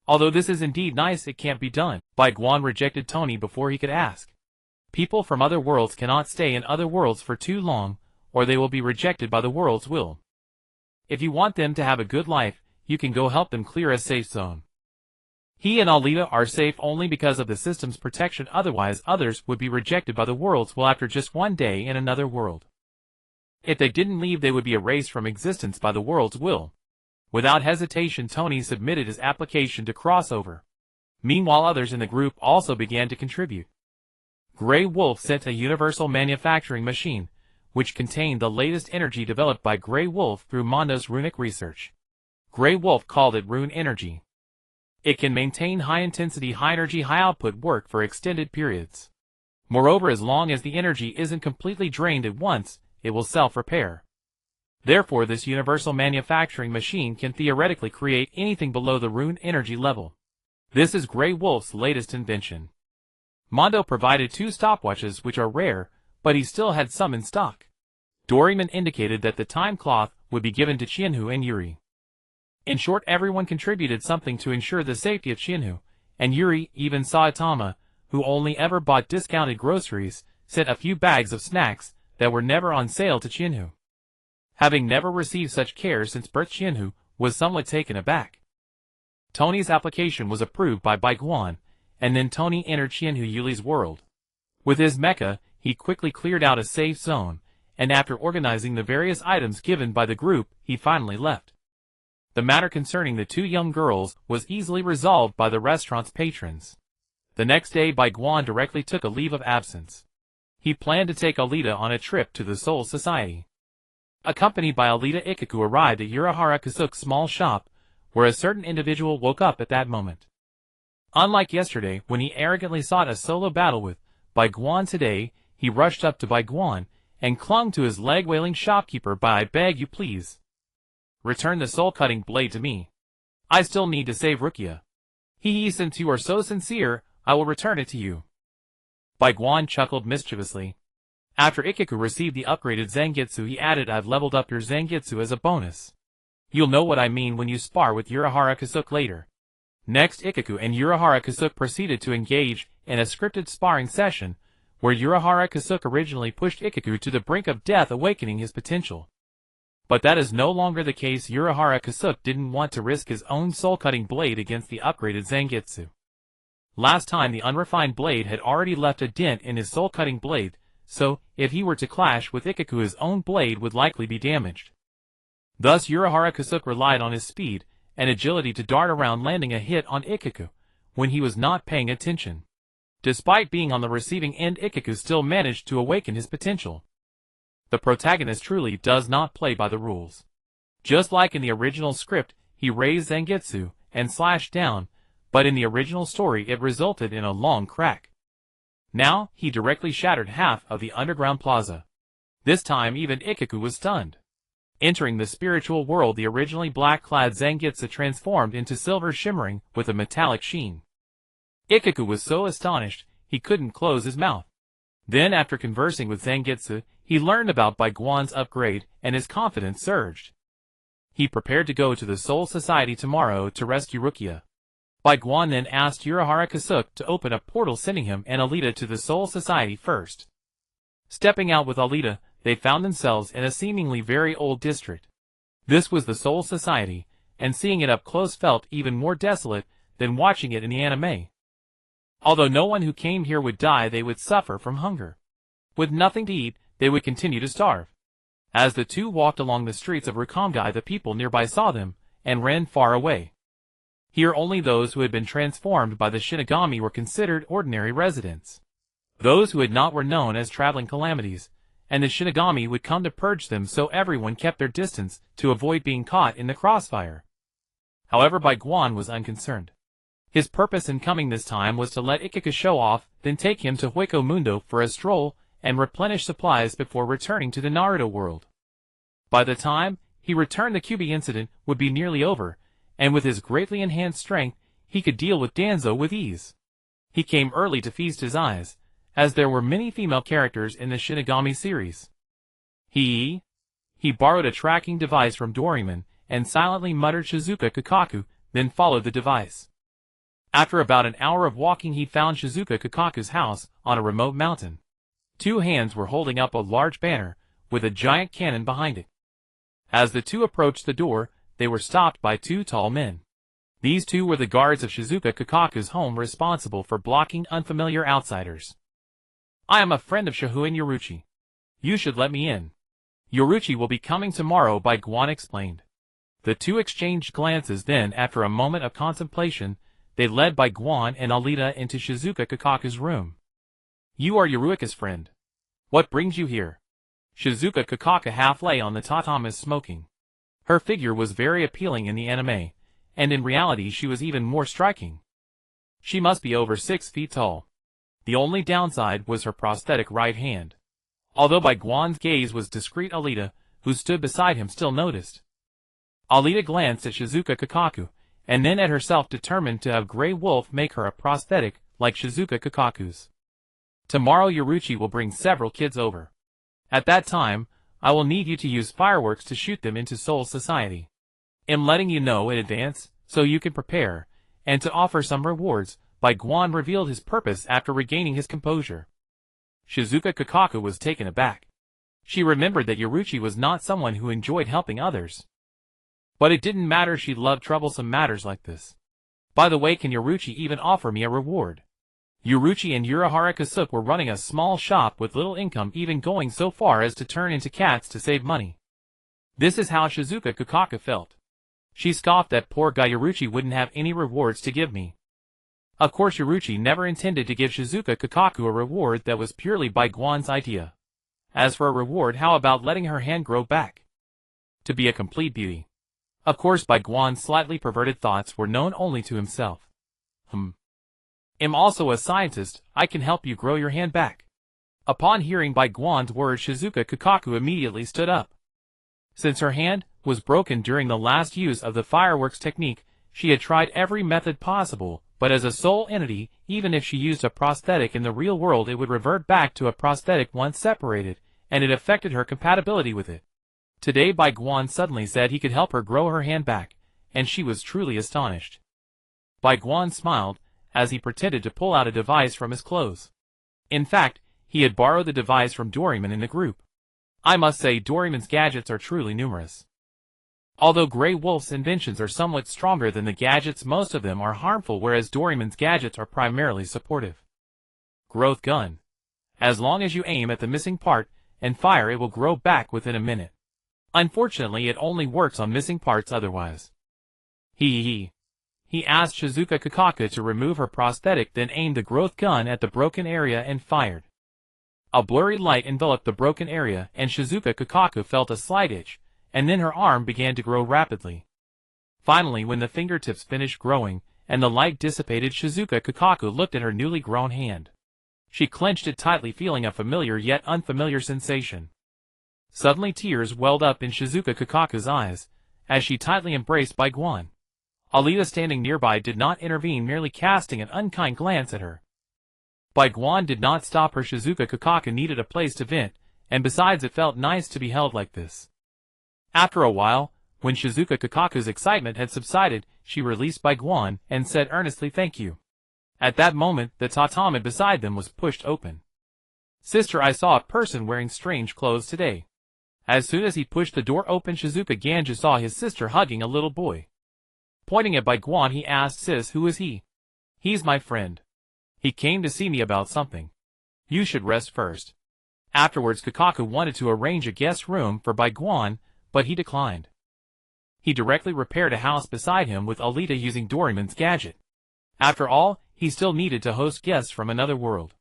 Although this is indeed nice, it can't be done. Bai Guan rejected Tony before he could ask. People from other worlds cannot stay in other worlds for too long, or they will be rejected by the world's will. If you want them to have a good life, you can go help them clear a safe zone. He and Alita are safe only because of the system's protection, otherwise others would be rejected by the world's will after just 1 day in another world. If they didn't leave, they would be erased from existence by the world's will. Without hesitation, Tony submitted his application to cross over. Meanwhile, others in the group also began to contribute. Grey Wolf sent a universal manufacturing machine, which contained the latest energy developed by Grey Wolf through Mondo's runic research. Grey Wolf called it Rune Energy. It can maintain high-intensity, high-energy, high-output work for extended periods. Moreover, as long as the energy isn't completely drained at once, it will self-repair. Therefore, this universal manufacturing machine can theoretically create anything below the rune energy level. This is Grey Wolf's latest invention. Mondo provided 2 stopwatches which are rare, but he still had some in stock. Doraemon indicated that the time cloth would be given to Chienhu and Yuri. In short, everyone contributed something to ensure the safety of Chienhu, and Yuri, even Saitama, who only ever bought discounted groceries, sent a few bags of snacks that were never on sale to Chienhu. Having never received such care since birth, Chienhu was somewhat taken aback. Tony's application was approved by Bai Guan, and then Tony entered Chienhu Yuli's world. With his mecha, he quickly cleared out a safe zone, and after organizing the various items given by the group, he finally left. The matter concerning the two young girls was easily resolved by the restaurant's patrons. The next day, Bai Guan directly took a leave of absence. He planned to take Alita on a trip to the Soul Society. Accompanied by Alita, Ikaku arrived at Urahara Kasuke's small shop, where a certain individual woke up at that moment. Unlike yesterday, when he arrogantly sought a solo battle with Bai Guan, today, he rushed up to Bai Guan and clung to his leg, wailing, "Shopkeeper, I beg you please. Return the soul-cutting blade to me. I still need to save Rukia. Since you are so sincere, I will return it to you." Bai Guan chuckled mischievously. After Ikaku received the upgraded Zangetsu, he added, "I've leveled up your Zangetsu as a bonus. You'll know what I mean when you spar with Urahara Kasuke later." Next, Ikaku and Urahara Kasuke proceeded to engage in a scripted sparring session, where Urahara Kasuke originally pushed Ikaku to the brink of death, awakening his potential. But that is no longer the case. Urahara Kasuke didn't want to risk his own soul-cutting blade against the upgraded Zangetsu. Last time, the unrefined blade had already left a dent in his soul-cutting blade, so if he were to clash with Ikaku, his own blade would likely be damaged. Thus, Urahara Kasuke relied on his speed and agility to dart around, landing a hit on Ikaku when he was not paying attention. Despite being on the receiving end, Ikaku still managed to awaken his potential. The protagonist truly does not play by the rules. Just like in the original script, he raised Zangetsu and slashed down, but in the original story it resulted in a long crack. Now, he directly shattered half of the underground plaza. This time even Ikaku was stunned. Entering the spiritual world, the originally black-clad Zangetsu transformed into silver, shimmering with a metallic sheen. Ikaku was so astonished, he couldn't close his mouth. Then, after conversing with Zangetsu, he learned about Bai Guan's upgrade, and his confidence surged. He prepared to go to the Soul Society tomorrow to rescue Rukia. Bai Guan then asked Urahara Kasuke to open a portal, sending him and Alita to the Soul Society first. Stepping out with Alita, they found themselves in a seemingly very old district. This was the Soul Society, and seeing it up close felt even more desolate than watching it in the anime. Although no one who came here would die, they would suffer from hunger. With nothing to eat, they would continue to starve. As the two walked along the streets of Hokage, the people nearby saw them and ran far away. Here only those who had been transformed by the Shinigami were considered ordinary residents. Those who had not were known as traveling calamities, and the Shinigami would come to purge them, so everyone kept their distance to avoid being caught in the crossfire. However, Bai Guan was unconcerned. His purpose in coming this time was to let Ikaku show off, then take him to Hueco Mundo for a stroll and replenish supplies before returning to the Naruto world. By the time he returned, the Kyuubi incident would be nearly over, and with his greatly enhanced strength, he could deal with Danzo with ease. He came early to feast his eyes, as there were many female characters in the Shinigami series. He borrowed a tracking device from Doraemon and silently muttered Shizuka Kakaku, then followed the device. After about an hour of walking, he found Shizuka Kakaku's house on a remote mountain. Two hands were holding up a large banner with a giant cannon behind it. As the two approached the door, they were stopped by two tall men. These two were the guards of Shizuka Kakaku's home, responsible for blocking unfamiliar outsiders. "I am a friend of Shahu and Yoruchi. You should let me in. Yoruchi will be coming tomorrow," Bai Guan explained. The two exchanged glances, then, after a moment of contemplation, they led Bai Guan and Alita into Shizuka Kakaku's room. "You are Yoruika's friend. What brings you here?" Shizuka Kakaku half lay on the tatamis smoking. Her figure was very appealing in the anime, and in reality she was even more striking. She must be over 6 feet tall. The only downside was her prosthetic right hand. Although Bai Guan's gaze was discreet, Alita, who stood beside him, still noticed. Alita glanced at Shizuka Kakaku, and then at herself, determined to have Grey Wolf make her a prosthetic like Shizuka Kakaku's. Tomorrow Yoruchi will bring several kids over. At that time, I will need you to use fireworks to shoot them into Soul Society. I'm letting you know in advance, so you can prepare, and to offer some rewards. Bai Guan revealed his purpose after regaining his composure. Shizuka Kakaku was taken aback. She remembered that Yoruichi was not someone who enjoyed helping others. But it didn't matter, she loved troublesome matters like this. By the way, can Yoruichi even offer me a reward? Yoruichi and Urahara Kasuke were running a small shop with little income, even going so far as to turn into cats to save money. This is how Shizuka Kakaku felt. She scoffed that poor guy Yoruichi wouldn't have any rewards to give me. Of course Yoruichi never intended to give Shizuka Kakaku a reward, that was purely Bai Guan's idea. As for a reward, how about letting her hand grow back to be a complete beauty? Of course Bai Guan's slightly perverted thoughts were known only to himself. I'm also a scientist, I can help you grow your hand back. Upon hearing Bai Guan's words, Shizuka Kakaku immediately stood up. Since her hand was broken during the last use of the fireworks technique, she had tried every method possible, but as a soul entity, even if she used a prosthetic in the real world, it would revert back to a prosthetic once separated, and it affected her compatibility with it. Today Bai Guan suddenly said he could help her grow her hand back, and she was truly astonished. Bai Guan smiled, as he pretended to pull out a device from his clothes. In fact, he had borrowed the device from Doraemon in the group. I must say Doraemon's gadgets are truly numerous. Although Grey Wolf's inventions are somewhat stronger than the gadgets, most of them are harmful, whereas Doraemon's gadgets are primarily supportive. Growth gun. As long as you aim at the missing part and fire, it will grow back within a minute. Unfortunately, it only works on missing parts otherwise. He asked Shizuka Kakaku to remove her prosthetic, then aimed the growth gun at the broken area and fired. A blurry light enveloped the broken area, and Shizuka Kakaku felt a slight itch, and then her arm began to grow rapidly. Finally, when the fingertips finished growing, and the light dissipated, Shizuka Kakaku looked at her newly grown hand. She clenched it tightly, feeling a familiar yet unfamiliar sensation. Suddenly tears welled up in Shizuka Kakaku's eyes, as she tightly embraced Bai Guan. Alita, standing nearby, did not intervene, merely casting an unkind glance at her. Bai Guan did not stop her. Shizuka Kakaku needed a place to vent, and besides it felt nice to be held like this. After a while, when Shizuka Kakaku's excitement had subsided, she released Bai Guan and said earnestly, "Thank you." At that moment, the tatami beside them was pushed open. "Sister, I saw a person wearing strange clothes today." As soon as he pushed the door open, Shizuka Ganju saw his sister hugging a little boy. Pointing at Bai Guan, he asked, "Sis, who is he?" "He's my friend. He came to see me about something. You should rest first." Afterwards, Kakaku wanted to arrange a guest room for Bai Guan, but he declined. He directly repaired a house beside him with Alita using Doraemon's gadget. After all, he still needed to host guests from another world.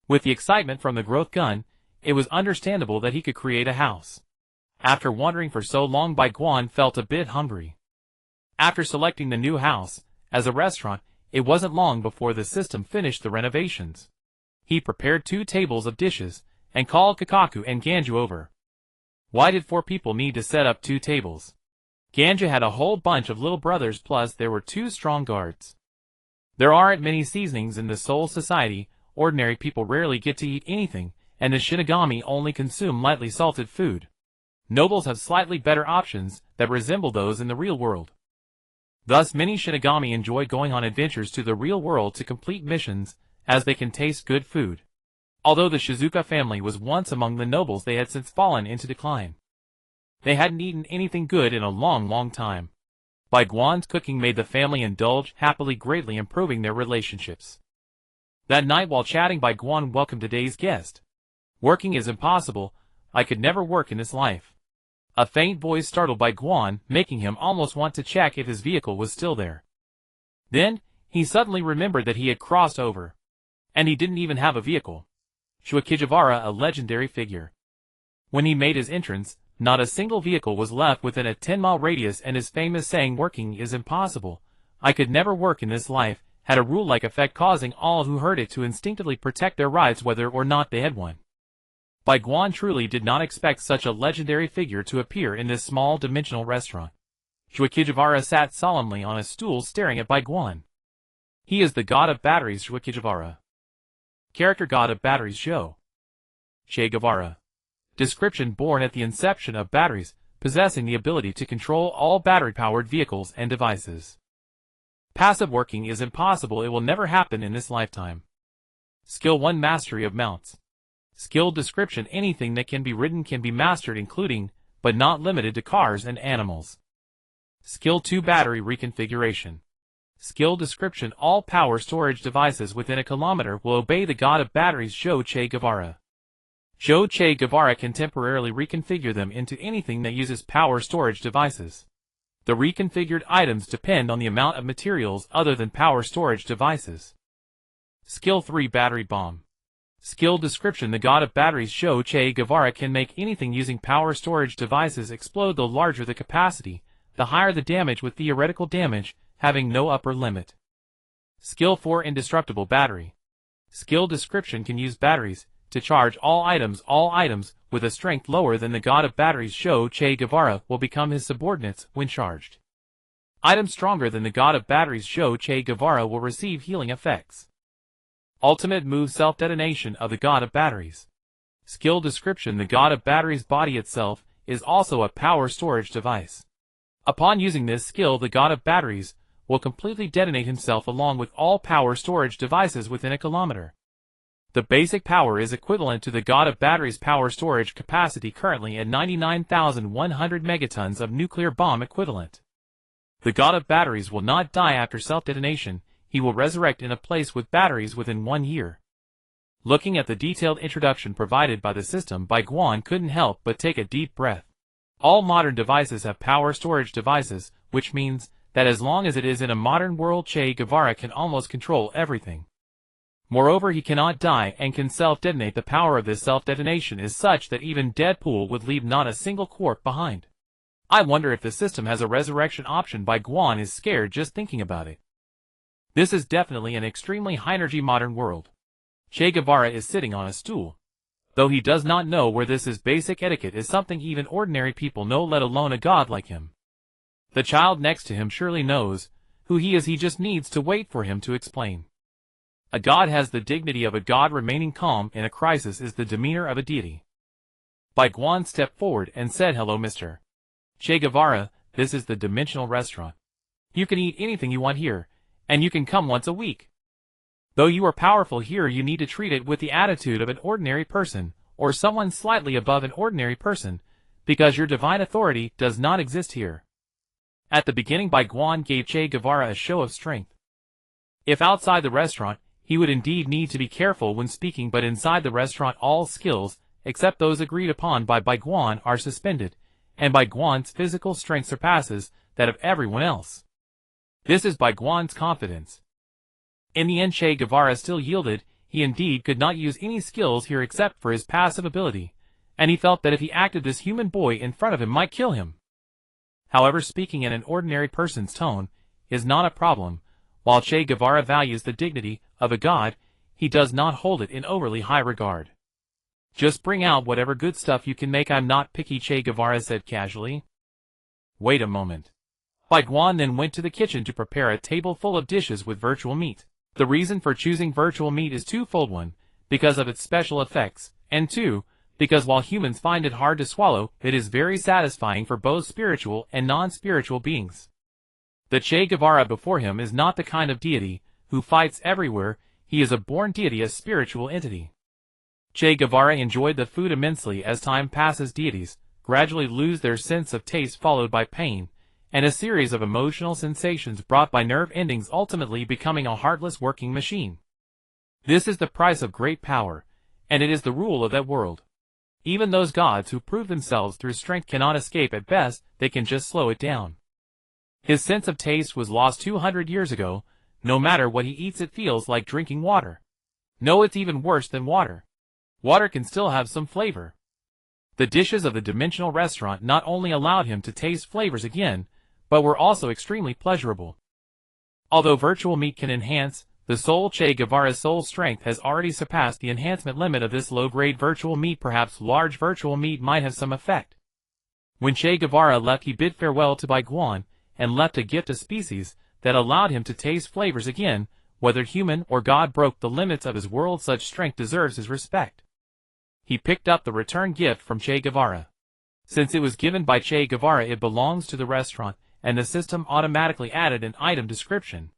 With the excitement from the growth gun, it was understandable that he could create a house. After wandering for so long, Bai Guan felt a bit hungry. After selecting the new house as a restaurant, it wasn't long before the system finished the renovations. He prepared 2 tables of dishes, and called Kakaku and Ganju over. Why did 4 people need to set up 2 tables? Ganju had a whole bunch of little brothers, plus there were 2 strong guards. There aren't many seasonings in the Soul Society, ordinary people rarely get to eat anything, and the Shinigami only consume lightly salted food. Nobles have slightly better options that resemble those in the real world. Thus many Shinigami enjoy going on adventures to the real world to complete missions, as they can taste good food. Although the Shizuka family was once among the nobles, they had since fallen into decline. They hadn't eaten anything good in a long time. Bai Guan's cooking made the family indulge happily, greatly improving their relationships. That night, while chatting, Bai Guan welcomed today's guest. "Working is impossible. I could never work in this life." A faint voice startled Bai Guan, making him almost want to check if his vehicle was still there. Then, he suddenly remembered that he had crossed over. And he didn't even have a vehicle. Shuichijivara, a legendary figure. When he made his entrance, not a single vehicle was left within a 10-mile radius, and his famous saying, "Working is impossible. I could never work in this life," had a rule-like effect, causing all who heard it to instinctively protect their rights whether or not they had one. Bai Guan truly did not expect such a legendary figure to appear in this small-dimensional restaurant. Shuichijivara sat solemnly on a stool staring at Bai Guan. He is the god of batteries. Shuichijivara. Character: God of batteries. Che Guevara. description born at the inception of batteries, possessing the ability to control all battery-powered vehicles and devices. Passive working is impossible, it will never happen in this lifetime. Skill 1 Mastery of Mounts. Skill description anything that can be ridden can be mastered including, but not limited to cars and animals. Skill 2 Battery Reconfiguration. Skill description all power storage devices within a kilometer will obey the god of batteries Zhou Che Guevara. Zhou Che Guevara can temporarily reconfigure them into anything that uses power storage devices. The reconfigured items depend on the amount of materials other than power storage devices. Skill 3 Battery Bomb. Skill description the god of batteries Zhou Che Guevara can make anything using power storage devices explode. The larger the capacity, the higher the damage, with theoretical damage having no upper limit. Skill 4 Indestructible Battery. Skill description can use batteries to charge all items with a strength lower than the god of batteries Zhou Che Guevara will become his subordinates when charged. Items stronger than the god of batteries Zhou Che Guevara will receive healing effects. Ultimate move Self-detonation of the god of batteries. Skill description the god of batteries body itself is also a power storage device. Upon using this skill the god of batteries will completely detonate himself along with all power storage devices within a kilometer. The basic power is equivalent to the god of batteries power storage capacity currently at 99,100 megatons of nuclear bomb equivalent. The god of batteries will not die after self-detonation, he will resurrect in a place with batteries within 1 year. Looking at the detailed introduction provided by the system, Bai Guan couldn't help but take a deep breath. All modern devices have power storage devices, which means that as long as it is in a modern world, Che Guevara can almost control everything. Moreover, he cannot die and can self-detonate. The power of this self-detonation is such that even Deadpool would leave not a single corpse behind. I wonder if the system has a resurrection option. Bai Guan is scared just thinking about it. This is definitely an extremely high-energy modern world. Che Guevara is sitting on a stool. Though he does not know where this is, basic etiquette is something even ordinary people know, let alone a god like him. The child next to him surely knows who he is, he just needs to wait for him to explain. A god has the dignity of a god. Remaining calm in a crisis is the demeanor of a deity. Bai Guan stepped forward and said, "Hello, Mr. Che Guevara, this is the Dimensional Restaurant. You can eat anything you want here, and you can come once a week. Though you are powerful here, you need to treat it with the attitude of an ordinary person, or someone slightly above an ordinary person, because your divine authority does not exist here." At the beginning, Bai Guan gave Che Guevara a show of strength. If outside the restaurant, he would indeed need to be careful when speaking, but inside the restaurant all skills, except those agreed upon by Bai Guan, are suspended, and Bai Guan's physical strength surpasses that of everyone else. This is Bai Guan's confidence. In the end, Che Guevara still yielded. He indeed could not use any skills here except for his passive ability, and he felt that if he acted, this human boy in front of him might kill him. However, speaking in an ordinary person's tone is not a problem. While Che Guevara values the dignity of a god, he does not hold it in overly high regard. "Just bring out whatever good stuff you can make, I'm not picky," Che Guevara said casually. "Wait a moment." Bai Guan then went to the kitchen to prepare a table full of dishes with virtual meat. The reason for choosing virtual meat is twofold: one, because of its special effects, and two, because while humans find it hard to swallow, it is very satisfying for both spiritual and non-spiritual beings. The Che Guevara before him is not the kind of deity who fights everywhere. He is a born deity, a spiritual entity. Che Guevara enjoyed the food immensely. As time passes, deities gradually lose their sense of taste, followed by pain, and a series of emotional sensations brought by nerve endings, ultimately becoming a heartless working machine. This is the price of great power, and it is the rule of that world. Even those gods who prove themselves through strength cannot escape. At best, they can just slow it down. His sense of taste was lost 200 years ago. No matter what he eats, it feels like drinking water. No, it's even worse than water. Water can still have some flavor. The dishes of the Dimensional Restaurant not only allowed him to taste flavors again, but were also extremely pleasurable. Although virtual meat can enhance the soul, Che Guevara's soul strength has already surpassed the enhancement limit of this low-grade virtual meat. Perhaps large virtual meat might have some effect. When Che Guevara left, he bid farewell to Bai Guan and left a gift, a species that allowed him to taste flavors again. Whether human or god broke the limits of his world, such strength deserves his respect. He picked up the return gift from Che Guevara. Since it was given by Che Guevara, it belongs to the restaurant, and the system automatically added an item description.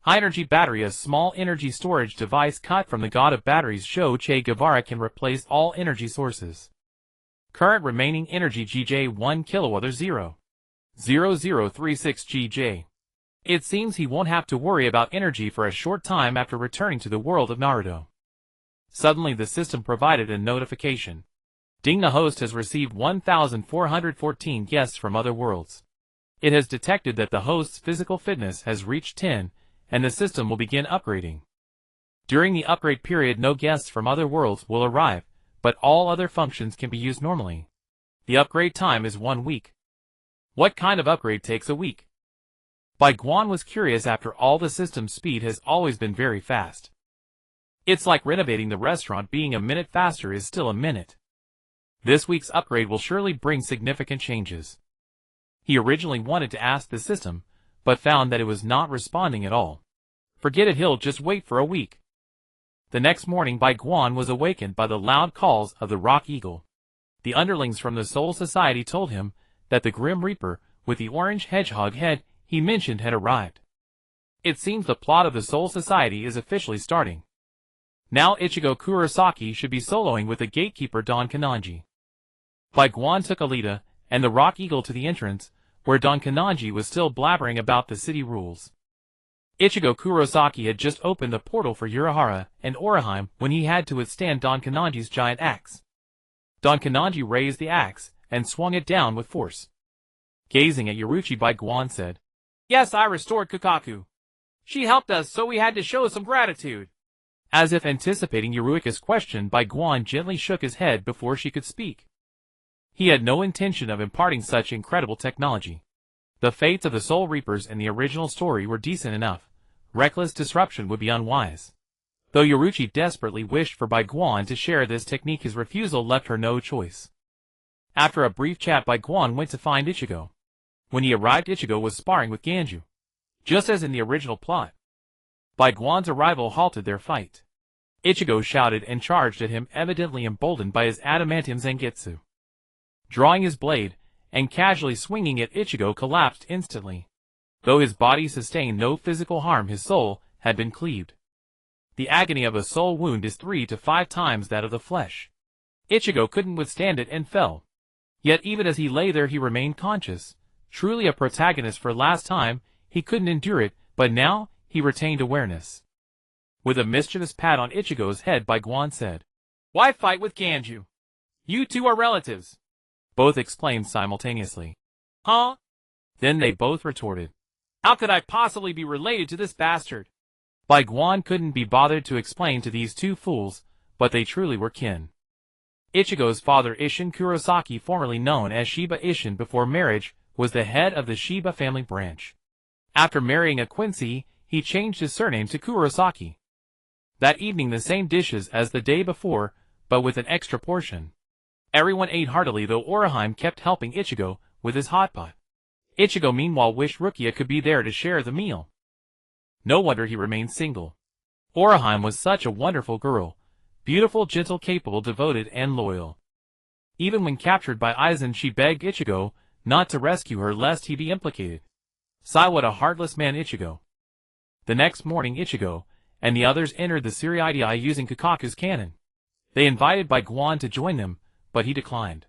High-energy battery, a small energy storage device cut from the god of batteries, show Che Guevara can replace all energy sources. Current remaining energy GJ 1 kWh 0.0036 GJ. It seems he won't have to worry about energy for a short time after returning to the world of Naruto. Suddenly the system provided a notification. Ding, the host has received 1,414 guests from other worlds. It has detected that the host's physical fitness has reached 10, and the system will begin upgrading. During the upgrade period, no guests from other worlds will arrive, but all other functions can be used normally. The upgrade time is 1 week. What kind of upgrade takes a week? Bai Guan was curious. After all, the system's speed has always been very fast. It's like renovating the restaurant. Being a minute faster is still a minute. This week's upgrade will surely bring significant changes. He originally wanted to ask the system, but found that it was not responding at all. Forget it, he'll just wait for a week. The next morning, Bai Guan was awakened by the loud calls of the Rock Eagle. The underlings from the Soul Society told him that the Grim Reaper, with the orange hedgehog head he mentioned, had arrived. It seems the plot of the Soul Society is officially starting. Now Ichigo Kurosaki should be soloing with the gatekeeper Don Kanonji. Bai Guan took Alita and the Rock Eagle to the entrance, where Don Kanonji was still blabbering about the city rules. Ichigo Kurosaki had just opened the portal for Urahara and Orihime when he had to withstand Don Kanonji's giant axe. Don Kanonji raised the axe and swung it down with force. Gazing at Yoruichi, Bai Guan said, "Yes, I restored Kakaku. She helped us, so we had to show some gratitude." As if anticipating Yoruichi's question, Bai Guan gently shook his head before she could speak. He had no intention of imparting such incredible technology. The fates of the Soul Reapers in the original story were decent enough. Reckless disruption would be unwise. Though Yoruichi desperately wished for Bai Guan to share this technique, his refusal left her no choice. After a brief chat, Bai Guan went to find Ichigo. When he arrived, Ichigo was sparring with Ganju, just as in the original plot. Bai Guan's arrival halted their fight. Ichigo shouted and charged at him, evidently emboldened by his adamantium Zangetsu. Drawing his blade and casually swinging it, Ichigo collapsed instantly. Though his body sustained no physical harm, his soul had been cleaved. The agony of a soul wound is 3 to 5 times that of the flesh. Ichigo couldn't withstand it and fell. Yet even as he lay there, he remained conscious. Truly a protagonist, for last time he couldn't endure it, but now he retained awareness. With a mischievous pat on Ichigo's head, Bai Guan said, "Why fight with Ganju? You two are relatives." Both exclaimed simultaneously. "Huh?" Then they both retorted, "How could I possibly be related to this bastard?" Bai Guan couldn't be bothered to explain to these two fools, but they truly were kin. Ichigo's father, Isshin Kurosaki, formerly known as Shiba Isshin before marriage, was the head of the Shiba family branch. After marrying a Quincy, he changed his surname to Kurosaki. That evening, the same dishes as the day before, but with an extra portion. Everyone ate heartily, though Orihime kept helping Ichigo with his hot pot. Ichigo meanwhile wished Rukia could be there to share the meal. No wonder he remained single. Orihime was such a wonderful girl. Beautiful, gentle, capable, devoted, and loyal. Even when captured by Aizen, she begged Ichigo not to rescue her lest he be implicated. Sigh, what a heartless man, Ichigo. The next morning, Ichigo and the others entered the Siriidii using Kakaku's cannon. They invited Bai Guan to join them, but he declined.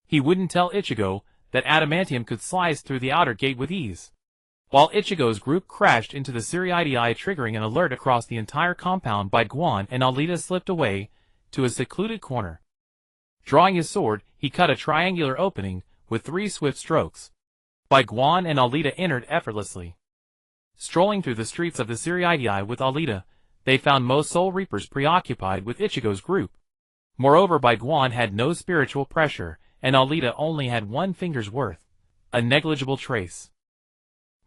He wouldn't tell Ichigo that adamantium could slice through the outer gate with ease. While Ichigo's group crashed into the Siriidii, triggering an alert across the entire compound, Bai Guan and Alita slipped away to a secluded corner. Drawing his sword, he cut a triangular opening with 3 swift strokes. Bai Guan and Alita entered effortlessly. Strolling through the streets of the Siriidii with Alita, they found most Soul Reapers preoccupied with Ichigo's group. Moreover, Bai Guan had no spiritual pressure, and Alita only had 1 finger's worth, a negligible trace.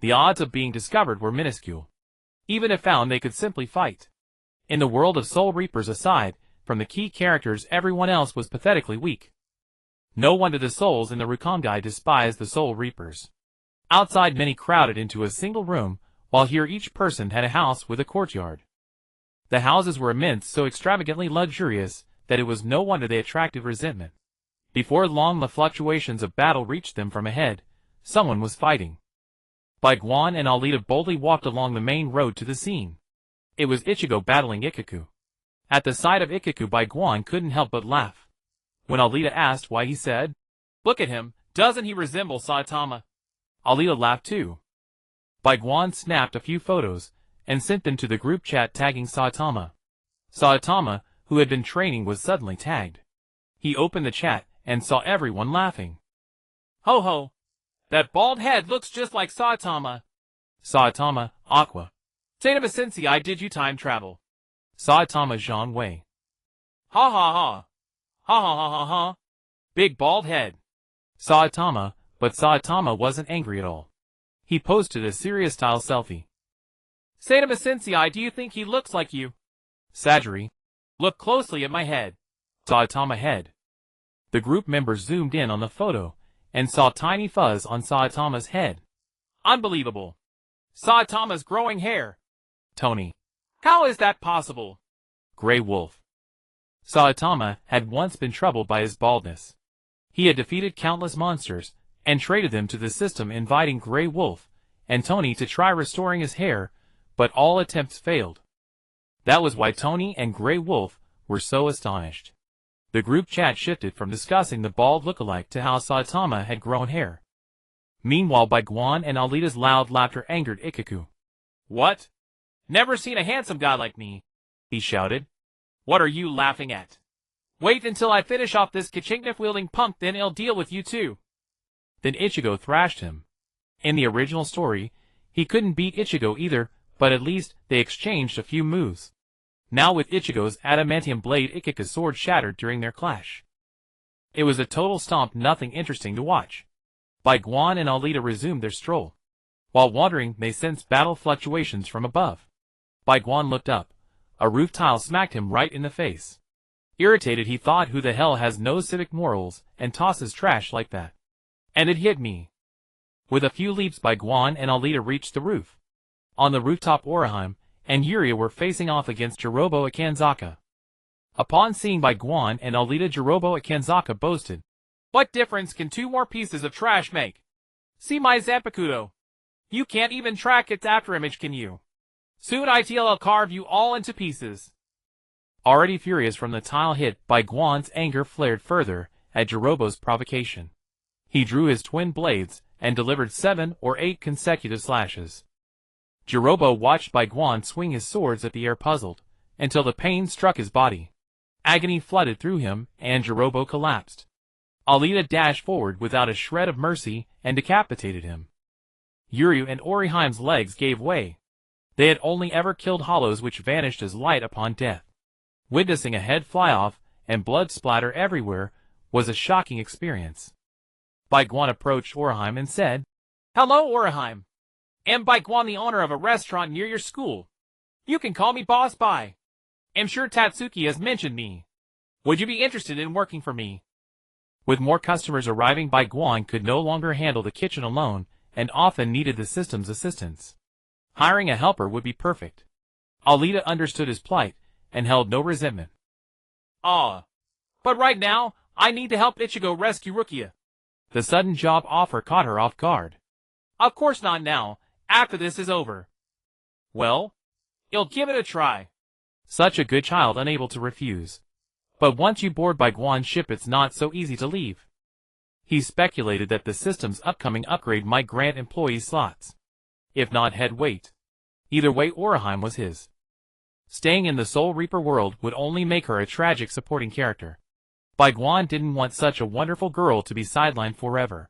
The odds of being discovered were minuscule. Even if found, they could simply fight. In the world of Soul Reapers, aside from the key characters, everyone else was pathetically weak. No wonder the souls in the Hokage despised the Soul Reapers. Outside, many crowded into a single room, while here each person had a house with a courtyard. The houses were immense, so extravagantly luxurious that it was no wonder they attracted resentment. Before long the fluctuations of battle reached them from ahead. Someone was fighting. Bai Guan and Alita boldly walked along the main road to the scene. It was Ichigo battling Ikaku. At the sight of Ikaku, Bai Guan couldn't help but laugh. When Alita asked why, he said, "Look at him, doesn't he resemble Saitama?" Alita laughed too. Bai Guan snapped a few photos and sent them to the group chat tagging Saitama. Saitama, who had been training, was suddenly tagged. He opened the chat and saw everyone laughing. "Ho ho! That bald head looks just like Saitama." Saitama, Aqua. Saitama Sensei, did you time travel? Saitama, Zhang Wei. Ha ha ha. Ha ha ha ha ha. Big bald head. Saitama, but Saitama wasn't angry at all. He posted a serious style selfie. Saitama Sensei, do you think he looks like you? Sajiri. Look closely at my head. Saitama head. The group members zoomed in on the photo and saw tiny fuzz on Saitama's head. Unbelievable. Saitama's growing hair. Tony. How is that possible? Grey Wolf. Saitama had once been troubled by his baldness. He had defeated countless monsters and traded them to the system, inviting Grey Wolf and Tony to try restoring his hair, but all attempts failed. That was why Tony and Grey Wolf were so astonished. The group chat shifted from discussing the bald lookalike to how Saitama had grown hair. Meanwhile, Bai Guan and Alita's loud laughter angered Ikaku. "What? Never seen a handsome guy like me," he shouted. "What are you laughing at? Wait until I finish off this Kachingniff-wielding punk, then I'll deal with you too." Then Ichigo thrashed him. In the original story, he couldn't beat Ichigo either, but at least they exchanged a few moves. Now with Ichigo's adamantium blade, Ikaku's sword shattered during their clash. It was a total stomp, nothing interesting to watch. Bai Guan and Alita resumed their stroll. While wandering, they sensed battle fluctuations from above. Bai Guan looked up. A roof tile smacked him right in the face. Irritated, he thought, who the hell has no civic morals and tosses trash like that? And it hit me. With a few leaps, Bai Guan and Alita reached the roof. On the rooftop, Orihime and Yuria were facing off against Jirobo Akanzaka. Upon seeing Bai Guan and Alita, Jirobo Akanzaka boasted, "What difference can two more pieces of trash make? See my Zanpakuto. You can't even track its afterimage, can you? Soon I'll carve you all into pieces." Already furious from the tile hit, Bai Guan's anger flared further at Jirobo's provocation. He drew his twin blades and delivered 7 or 8 consecutive slashes. Jirobo watched Bai Guan swing his swords at the air, puzzled, until the pain struck his body. Agony flooded through him, and Jirobo collapsed. Alita dashed forward without a shred of mercy and decapitated him. Yuryu and Orihime's legs gave way. They had only ever killed hollows which vanished as light upon death. Witnessing a head fly off and blood splatter everywhere was a shocking experience. Bai Guan approached Orihime and said, "Hello, Orihime. I'm Bai Guan, the owner of a restaurant near your school. You can call me Boss Bai. I'm sure Tatsuki has mentioned me. Would you be interested in working for me?" With more customers arriving, Bai Guan could no longer handle the kitchen alone and often needed the system's assistance. Hiring a helper would be perfect. Alita understood his plight and held no resentment. But right now, I need to help Ichigo rescue Rukia." The sudden job offer caught her off guard. "Of course not now, after this is over." "Well, you'll give it a try." Such a good child, unable to refuse. But once you board Bai Guan's ship, it's not so easy to leave. He speculated that the system's upcoming upgrade might grant employees slots, if not head weight. Either way, Orihime was his. Staying in the Soul Reaper world would only make her a tragic supporting character. Bai Guan didn't want such a wonderful girl to be sidelined forever.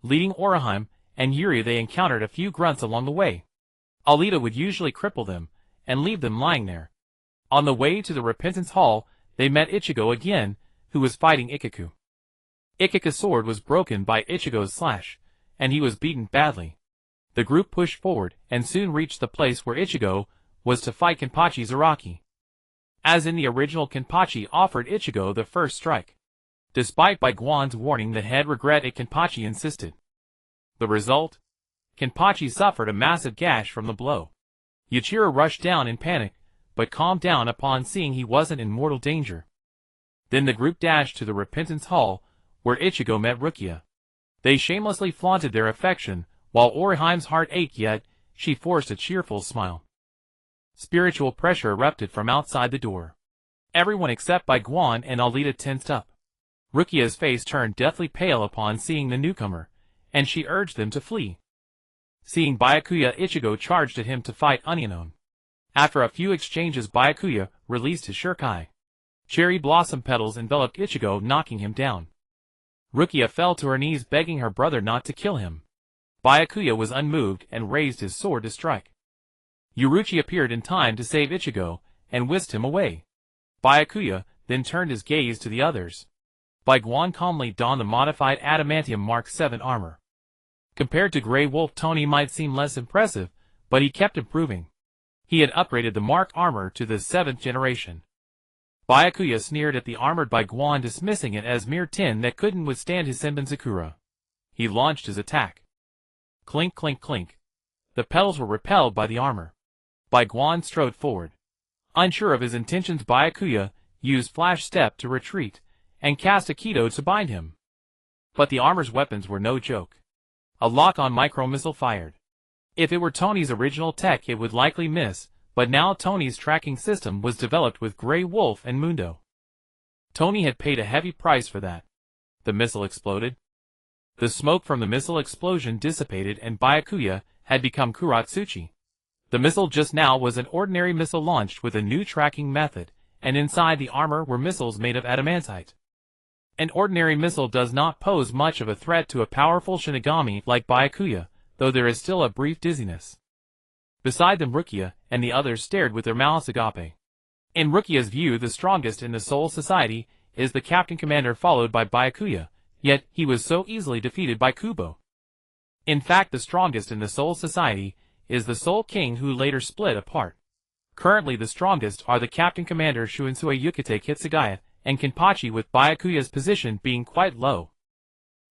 Leading Orihime and Yuri, they encountered a few grunts along the way. Alita would usually cripple them and leave them lying there. On the way to the Repentance Hall, they met Ichigo again, who was fighting Ikaku. Ikaku's sword was broken by Ichigo's slash, and he was beaten badly. The group pushed forward and soon reached the place where Ichigo was to fight Kenpachi Zaraki. As in the original, Kenpachi offered Ichigo the first strike. Despite Bai Guan's warning, the head regret it, Kenpachi insisted. The result? Kenpachi suffered a massive gash from the blow. Yuichiro rushed down in panic, but calmed down upon seeing he wasn't in mortal danger. Then the group dashed to the Repentance Hall, where Ichigo met Rukia. They shamelessly flaunted their affection, while Oriheim's heart ached, yet she forced a cheerful smile. Spiritual pressure erupted from outside the door. Everyone except Bai Guan and Alita tensed up. Rukia's face turned deathly pale upon seeing the newcomer, and she urged them to flee. Seeing Byakuya, Ichigo charged at him to fight unknown. After a few exchanges, Byakuya released his shuriken. Cherry blossom petals enveloped Ichigo, knocking him down. Rukia fell to her knees, begging her brother not to kill him. Byakuya was unmoved and raised his sword to strike. Uruchi appeared in time to save Ichigo and whisked him away. Byakuya then turned his gaze to the others. Bai Guan calmly donned the modified adamantium Mark 7 armor. Compared to Grey Wolf, Tony might seem less impressive, but he kept improving. He had upgraded the Mark armor to the 7th generation. Byakuya sneered at the armored Bai Guan, dismissing it as mere tin that couldn't withstand his Senbonzakura. He launched his attack. Clink, clink, clink. The petals were repelled by the armor. Bai Guan strode forward. Unsure of his intentions, Byakuya used Flash Step to retreat, and cast a Kido to bind him. But the armor's weapons were no joke. A lock-on micro-missile fired. If it were Tony's original tech, it would likely miss, but now Tony's tracking system was developed with Grey Wolf and Mundo. Tony had paid a heavy price for that. The missile exploded. The smoke from the missile explosion dissipated, and Byakuya had become Kuratsuchi. The missile just now was an ordinary missile launched with a new tracking method, and inside the armor were missiles made of adamantite. An ordinary missile does not pose much of a threat to a powerful Shinigami like Byakuya, though there is still a brief dizziness. Beside them, Rukia and the others stared with their mouths agape. In Rukia's view, the strongest in the Soul Society is the Captain Commander, followed by Byakuya, yet he was so easily defeated by Kubo. In fact, the strongest in the Soul Society is the Soul King, who later split apart. Currently the strongest are the Captain Commander Shunsui Yukite Kitsugaya and Kenpachi, with Byakuya's position being quite low.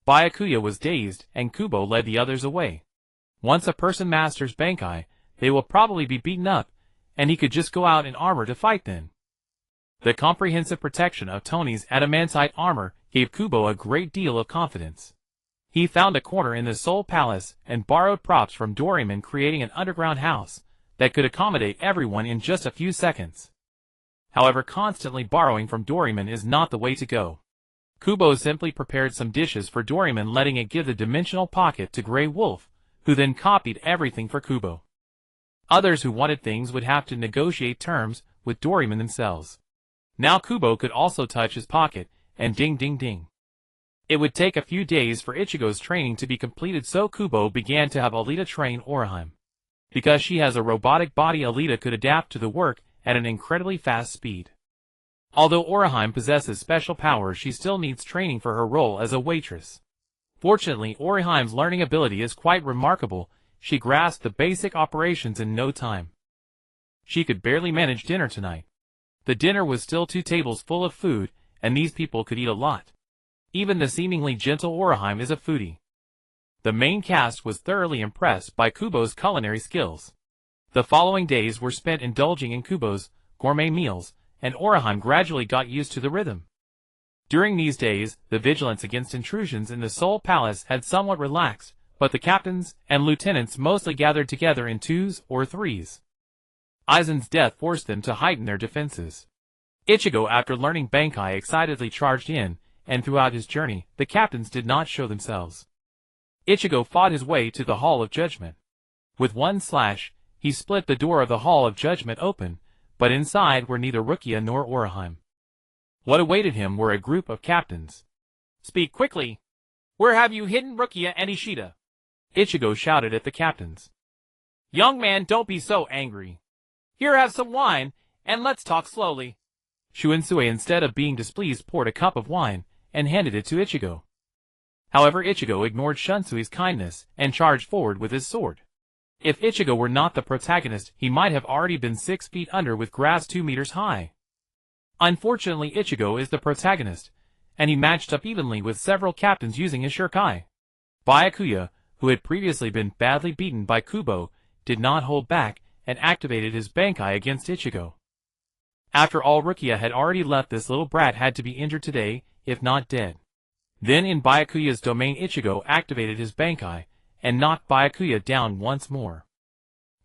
Byakuya was dazed, and Kubo led the others away. Once a person masters Bankai, they will probably be beaten up, and he could just go out in armor to fight then. The comprehensive protection of Tony's adamantite armor gave Kubo a great deal of confidence. He found a corner in the Soul Palace and borrowed props from Doraemon, creating an underground house that could accommodate everyone in just a few seconds. However, constantly borrowing from Doraemon is not the way to go. Kubo simply prepared some dishes for Doraemon, letting it give the dimensional pocket to Grey Wolf, who then copied everything for Kubo. Others who wanted things would have to negotiate terms with Doraemon themselves. Now Kubo could also touch his pocket, and ding ding ding. It would take a few days for Ichigo's training to be completed, so Kubo began to have Alita train Oriheim. Because she has a robotic body, Alita could adapt to the work at an incredibly fast speed. Although Oriheim possesses special powers, she still needs training for her role as a waitress. Fortunately, Oriheim's learning ability is quite remarkable. She grasped the basic operations in no time. She could barely manage dinner tonight. The dinner was still 2 tables full of food, and these people could eat a lot. Even the seemingly gentle Oriheim is a foodie. The main cast was thoroughly impressed by Kubo's culinary skills. The following days were spent indulging in Kubo's gourmet meals, and Oriheim gradually got used to the rhythm. During these days, the vigilance against intrusions in the Soul Palace had somewhat relaxed, but the captains and lieutenants mostly gathered together in 2s or 3s. Aizen's death forced them to heighten their defenses. Ichigo, after learning Bankai, excitedly charged in, and throughout his journey, the captains did not show themselves. Ichigo fought his way to the Hall of Judgment. With one slash, he split the door of the Hall of Judgment open, but inside were neither Rukia nor Oriheim. What awaited him were a group of captains. "Speak quickly! Where have you hidden Rukia and Ishida?" Ichigo shouted at the captains. "Young man, don't be so angry. Here, have some wine, and let's talk slowly." Shunsui, instead of being displeased, poured a cup of wine and handed it to Ichigo. However, Ichigo ignored Shunsui's kindness and charged forward with his sword. If Ichigo were not the protagonist, he might have already been 6 feet under with grass 2 meters high. Unfortunately, Ichigo is the protagonist, and he matched up evenly with several captains using his shuriken. Byakuya, who had previously been badly beaten by Kubo, did not hold back and activated his Bankai against Ichigo. After all, Rukia had already left. This little brat had to be injured today, if not dead. Then in Byakuya's domain, Ichigo activated his Bankai, and knocked Byakuya down once more.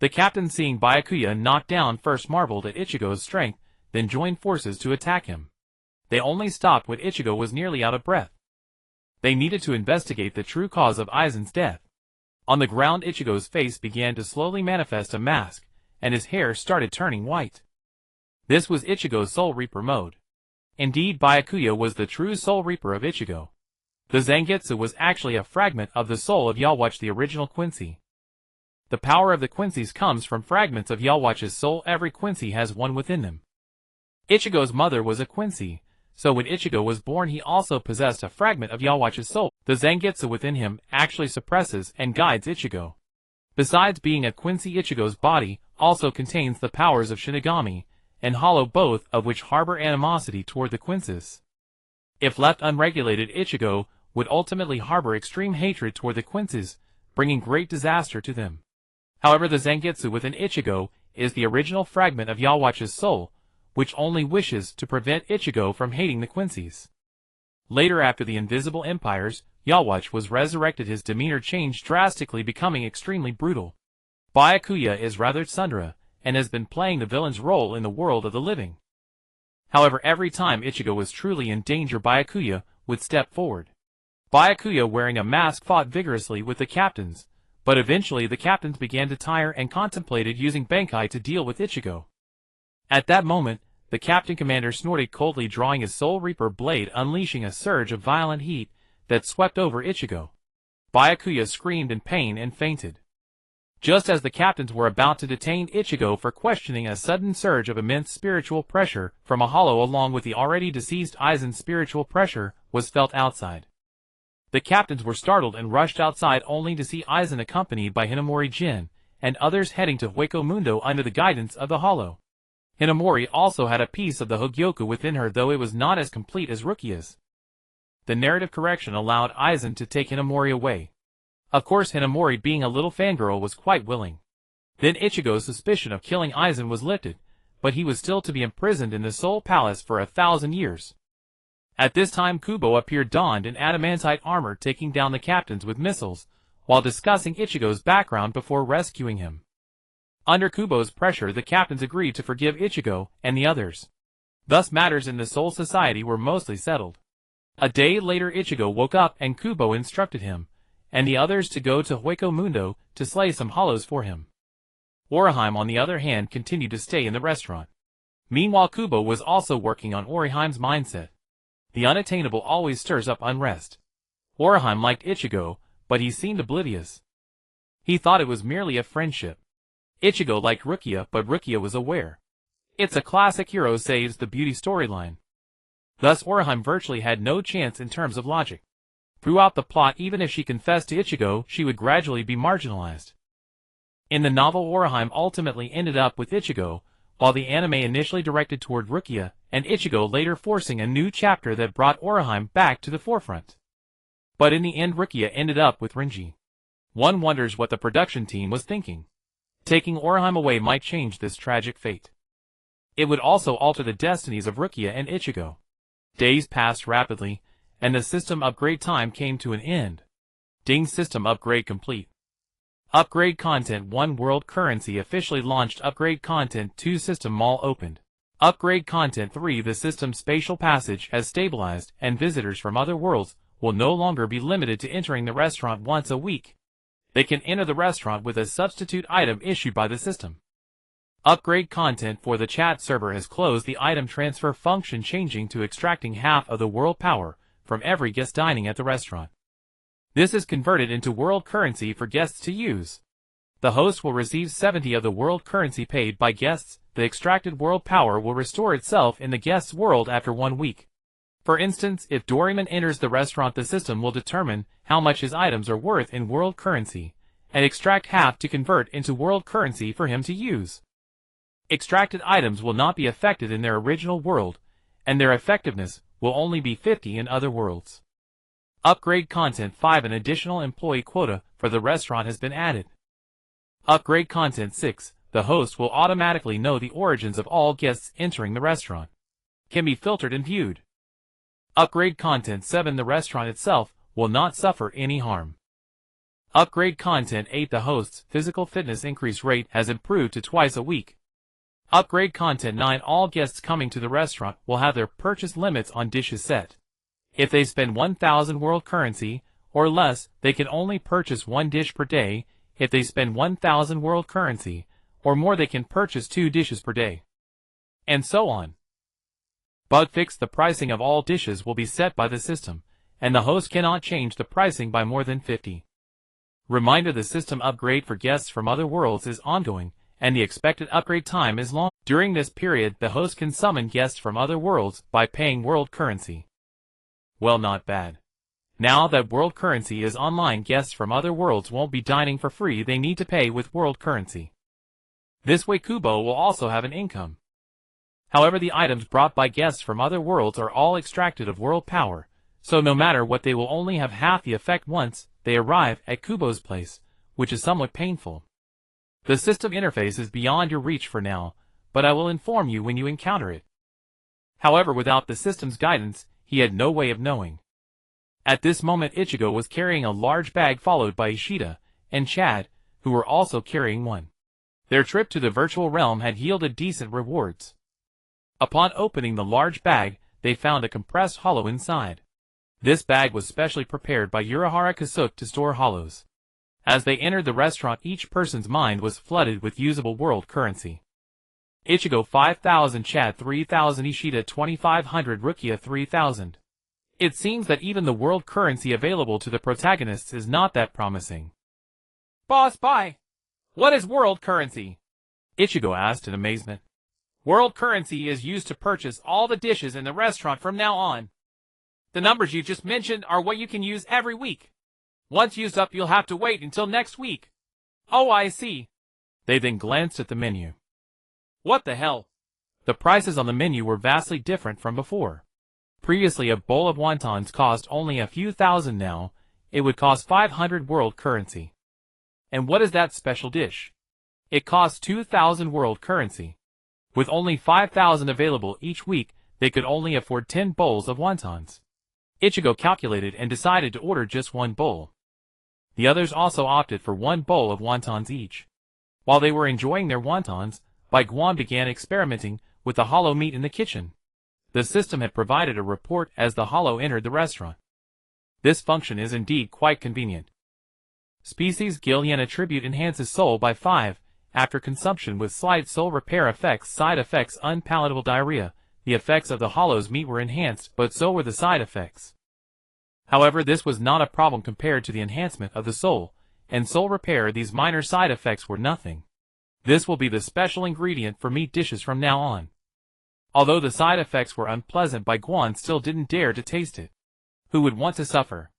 The captain, seeing Byakuya knocked down, first marveled at Ichigo's strength, then joined forces to attack him. They only stopped when Ichigo was nearly out of breath. They needed to investigate the true cause of Aizen's death. On the ground, Ichigo's face began to slowly manifest a mask, and his hair started turning white. This was Ichigo's Soul Reaper mode. Indeed, Byakuya was the true Soul Reaper of Ichigo. The Zangetsu was actually a fragment of the soul of Yhwach, the original Quincy. The power of the Quincy's comes from fragments of Yhwach's soul. Every Quincy has one within them. Ichigo's mother was a Quincy, so when Ichigo was born he also possessed a fragment of Yhwach's soul. The Zangetsu within him actually suppresses and guides Ichigo. Besides being a Quincy, Ichigo's body also contains the powers of Shinigami and Hollow, both of which harbor animosity toward the Quinces. If left unregulated, Ichigo would ultimately harbor extreme hatred toward the Quinces, bringing great disaster to them. However, the Zangetsu within Ichigo is the original fragment of Yhwach's soul, which only wishes to prevent Ichigo from hating the Quincies. Later, after the Invisible Empires, Yhwach was resurrected. His demeanor changed drastically, becoming extremely brutal. Byakuya is rather tsundere, and has been playing the villain's role in the world of the living. However, every time Ichigo was truly in danger, Byakuya would step forward. Byakuya, wearing a mask, fought vigorously with the captains, but eventually the captains began to tire and contemplated using Bankai to deal with Ichigo. At that moment, the captain commander snorted coldly, drawing his Soul Reaper blade, unleashing a surge of violent heat that swept over Ichigo. Byakuya screamed in pain and fainted. Just as the captains were about to detain Ichigo for questioning, a sudden surge of immense spiritual pressure from a hollow, along with the already deceased Aizen's spiritual pressure, was felt outside. The captains were startled and rushed outside, only to see Aizen accompanied by Hinamori Jin and others heading to Hueco Mundo under the guidance of the hollow. Hinamori also had a piece of the Hogyoku within her, though it was not as complete as Rukia's. The narrative correction allowed Aizen to take Hinamori away. Of course, Hinamori, being a little fangirl, was quite willing. Then Ichigo's suspicion of killing Aizen was lifted, but he was still to be imprisoned in the Soul Palace for 1,000 years. At this time, Kubo appeared, donned in adamantite armor, taking down the captains with missiles, while discussing Ichigo's background before rescuing him. Under Kubo's pressure, the captains agreed to forgive Ichigo and the others. Thus matters in the Soul Society were mostly settled. A day later, Ichigo woke up and Kubo instructed him and the others to go to Hueco Mundo to slay some hollows for him. Oriheim, on the other hand, continued to stay in the restaurant. Meanwhile, Kubo was also working on Oriheim's mindset. The unattainable always stirs up unrest. Oriheim liked Ichigo, but he seemed oblivious. He thought it was merely a friendship. Ichigo liked Rukia, but Rukia was aware. It's a classic hero saves the beauty storyline. Thus Oriheim virtually had no chance in terms of logic. Throughout the plot, even if she confessed to Ichigo, she would gradually be marginalized. In the novel, Oriheim ultimately ended up with Ichigo, while the anime initially directed toward Rukia and Ichigo, later forcing a new chapter that brought Oriheim back to the forefront. But in the end, Rukia ended up with Renji. One wonders what the production team was thinking. Taking Oriheim away might change this tragic fate. It would also alter the destinies of Rukia and Ichigo. Days passed rapidly, and the system upgrade time came to an end. Ding, system upgrade complete. Upgrade content 1, world currency officially launched. Upgrade content 2, system mall opened. Upgrade content 3, the system's spatial passage has stabilized, and visitors from other worlds will no longer be limited to entering the restaurant once a week. They can enter the restaurant with a substitute item issued by the system. Upgrade content for the chat server has closed the item transfer function, changing to extracting half of the world power from every guest dining at the restaurant. This is converted into world currency for guests to use. The host will receive 70 of the world currency paid by guests. The extracted world power will restore itself in the guest's world after 1 week. For instance, if Doraemon enters the restaurant, the system will determine how much his items are worth in world currency, and extract half to convert into world currency for him to use. Extracted items will not be affected in their original world, and their effectiveness will only be 50 in other worlds. Upgrade content 5, an additional employee quota for the restaurant has been added. Upgrade content 6, the host will automatically know the origins of all guests entering the restaurant. Can be filtered and viewed. Upgrade Content 7. The restaurant itself will not suffer any harm. Upgrade Content 8. The host's physical fitness increase rate has improved to twice a week. Upgrade Content 9. All guests coming to the restaurant will have their purchase limits on dishes set. If they spend 1,000 world currency or less, they can only purchase 1 dish per day. If they spend 1,000 world currency or more, they can purchase 2 dishes per day. And so on. Bug fix. The pricing of all dishes will be set by the system, and the host cannot change the pricing by more than 50. Reminder: the system upgrade for guests from other worlds is ongoing, and the expected upgrade time is long. During this period, the host can summon guests from other worlds by paying world currency. Well, not bad. Now that world currency is online, guests from other worlds won't be dining for free, they need to pay with world currency. This way Kubo will also have an income. However, the items brought by guests from other worlds are all extracted of world power, so no matter what, they will only have half the effect once they arrive at Kubo's place, which is somewhat painful. The system interface is beyond your reach for now, but I will inform you when you encounter it. However, without the system's guidance, he had no way of knowing. At this moment, Ichigo was carrying a large bag, followed by Ishida and Chad, who were also carrying one. Their trip to the virtual realm had yielded decent rewards. Upon opening the large bag, they found a compressed hollow inside. This bag was specially prepared by Urahara Kasuke to store hollows. As they entered the restaurant, each person's mind was flooded with usable world currency. Ichigo 5,000, Chad 3,000, Ishida 2,500, Rukia 3,000. It seems that even the world currency available to the protagonists is not that promising. Boss Bai, what is world currency? Ichigo asked in amazement. World currency is used to purchase all the dishes in the restaurant from now on. The numbers you just mentioned are what you can use every week. Once used up, you'll have to wait until next week. Oh, I see. They then glanced at the menu. What the hell? The prices on the menu were vastly different from before. Previously, a bowl of wontons cost only a few thousand. Now, it would cost 500 world currency. And what is that special dish? It costs 2,000 world currency. With only 5,000 available each week, they could only afford 10 bowls of wontons. Ichigo calculated and decided to order just 1 bowl. The others also opted for 1 bowl of wontons each. While they were enjoying their wontons, Bai Guan began experimenting with the hollow meat in the kitchen. The system had provided a report as the hollow entered the restaurant. This function is indeed quite convenient. Species Gillian attribute enhances soul by 5, after consumption with slight soul repair effects. Side effects: unpalatable diarrhea. The effects of the hollow's meat were enhanced, but so were the side effects. However, this was not a problem compared to the enhancement of the soul, and soul repair. These minor side effects were nothing. This will be the special ingredient for meat dishes from now on. Although the side effects were unpleasant, Bai Guan still didn't dare to taste it. Who would want to suffer?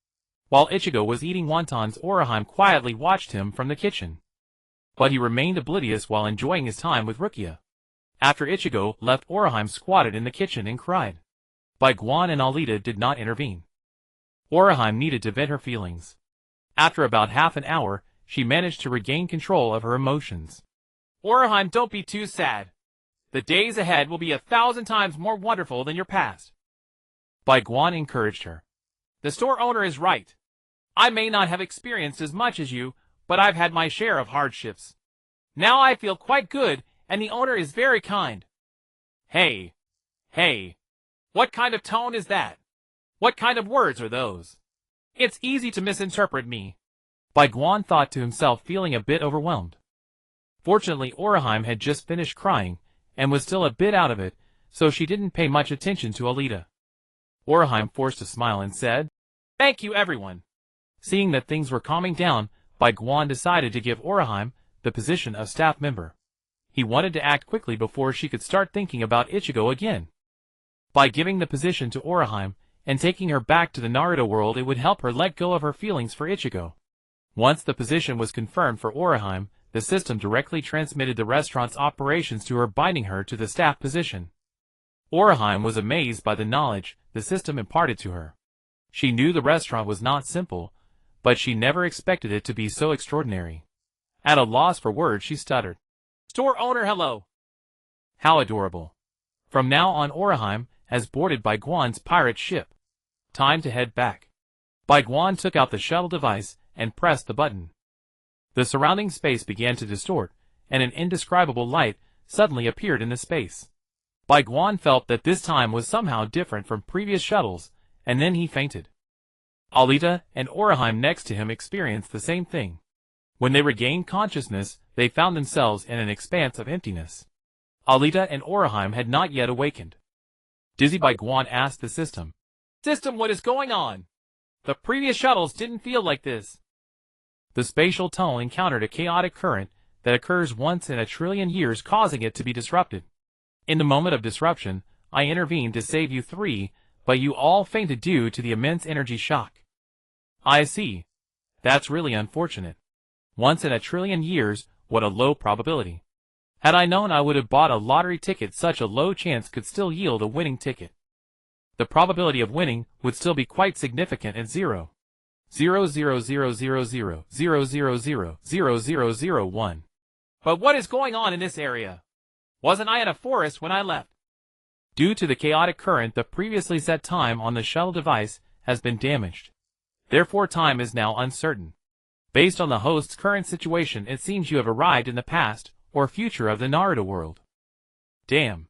While Ichigo was eating wontons, Orihime quietly watched him from the kitchen. But he remained oblivious while enjoying his time with Rukia. After Ichigo left, Orihime squatted in the kitchen and cried. Bai Guan and Alita did not intervene. Orihime needed to vent her feelings. After about half an hour, she managed to regain control of her emotions. Orihime, don't be too sad. The days ahead will be 1,000 times more wonderful than your past. Bai Guan encouraged her. The store owner is right. I may not have experienced as much as you, but I've had my share of hardships. Now I feel quite good, and the owner is very kind. Hey. What kind of tone is that? What kind of words are those? It's easy to misinterpret me. Bai Guan thought to himself, feeling a bit overwhelmed. Fortunately, Orihime had just finished crying, and was still a bit out of it, so she didn't pay much attention to Alita. Orihime forced a smile and said, "Thank you, everyone." Seeing that things were calming down, Bai Guan decided to give Orihime the position of staff member. He wanted to act quickly before she could start thinking about Ichigo again. By giving the position to Orihime and taking her back to the Naruto world, it would help her let go of her feelings for Ichigo. Once the position was confirmed for Orihime, the system directly transmitted the restaurant's operations to her, binding her to the staff position. Orihime was amazed by the knowledge the system imparted to her. She knew the restaurant was not simple, but she never expected it to be so extraordinary. At a loss for words, she stuttered. Store owner hello. How adorable. From now on Orihime has boarded Bai Guan's pirate ship. Time to head back. Bai Guan took out the shuttle device and pressed the button. The surrounding space began to distort, and an indescribable light suddenly appeared in the space. Bai Guan felt that this time was somehow different from previous shuttles, and then he fainted. Alita and Orihime next to him experienced the same thing. When they regained consciousness, they found themselves in an expanse of emptiness. Alita and Orihime had not yet awakened. Dizzy, Bai Guan asked the system. System, what is going on? The previous shuttles didn't feel like this. The spatial tunnel encountered a chaotic current that occurs once in a trillion years, causing it to be disrupted. In the moment of disruption, I intervened to save you three, but you all fainted due to the immense energy shock. I see. That's really unfortunate. Once in a trillion years, what a low probability. Had I known, I would have bought a lottery ticket. Such a low chance could still yield a winning ticket. The probability of winning would still be quite significant at 0.0000000000001. But what is going on in this area? Wasn't I in a forest when I left? Due to the chaotic current, the previously set time on the shuttle device has been damaged. Therefore, time is now uncertain. Based on the host's current situation, it seems you have arrived in the past or future of the Naruto world. Damn.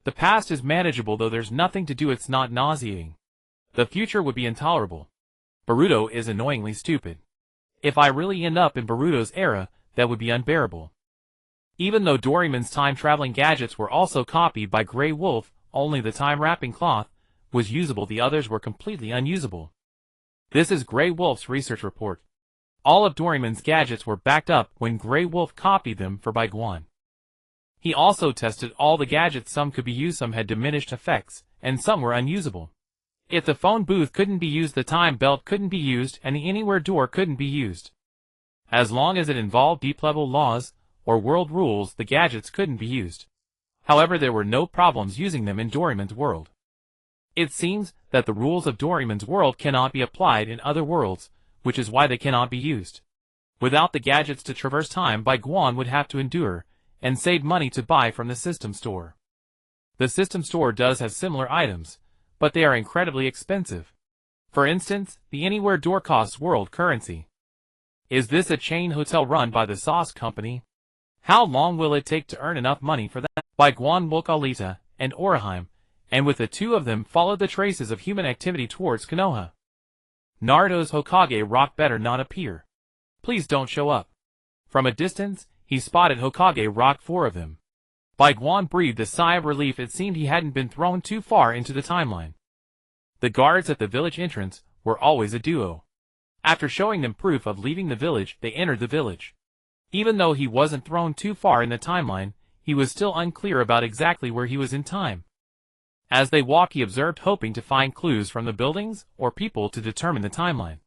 The past is manageable, though there's nothing to do. It's not nauseating. The future would be intolerable. Boruto is annoyingly stupid. If I really end up in Boruto's era, that would be unbearable. Even though Doraemon's time-traveling gadgets were also copied by Grey Wolf, only the time-wrapping cloth was usable. The others were completely unusable. This is Grey Wolf's research report. All of Doraemon's gadgets were backed up when Grey Wolf copied them for Bai Guan. He also tested all the gadgets. Some could be used, some had diminished effects, and some were unusable. If the phone booth couldn't be used, the time belt couldn't be used, and the anywhere door couldn't be used. As long as it involved deep-level laws or world rules, the gadgets couldn't be used. However, there were no problems using them in Doraemon's world. It seems that the rules of Doraemon's world cannot be applied in other worlds, which is why they cannot be used. Without the gadgets to traverse time, Bai Guan would have to endure and save money to buy from the system store. The system store does have similar items, but they are incredibly expensive. For instance, the Anywhere door costs world currency. Is this a chain hotel run by the Sauce Company? How long will it take to earn enough money for that? Bai Guan woke Alita and Orihime, and with the two of them followed the traces of human activity towards Konoha. Naruto's Hokage rock better not appear. Please don't show up. From a distance, he spotted Hokage rock, 4 of them. Bai Guan breathed a sigh of relief. It seemed he hadn't been thrown too far into the timeline. The guards at the village entrance were always a duo. After showing them proof of leaving the village, they entered the village. Even though he wasn't thrown too far in the timeline, he was still unclear about exactly where he was in time. As they walked, he observed, hoping to find clues from the buildings or people to determine the timeline.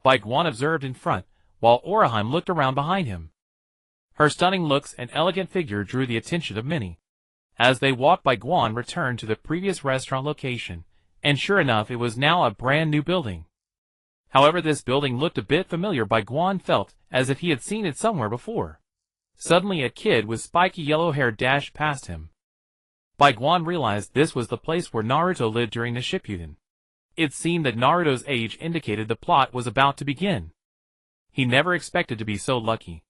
Bai Guan observed in front, while Orihime looked around behind him. Her stunning looks and elegant figure drew the attention of many. As they walked, Bai Guan returned to the previous restaurant location, and sure enough, it was now a brand new building. However, this building looked a bit familiar. Bai Guan felt as if he had seen it somewhere before. Suddenly, a kid with spiky yellow hair dashed past him. Bai Guan realized this was the place where Naruto lived during the Shippuden. It seemed that Naruto's age indicated the plot was about to begin. He never expected to be so lucky.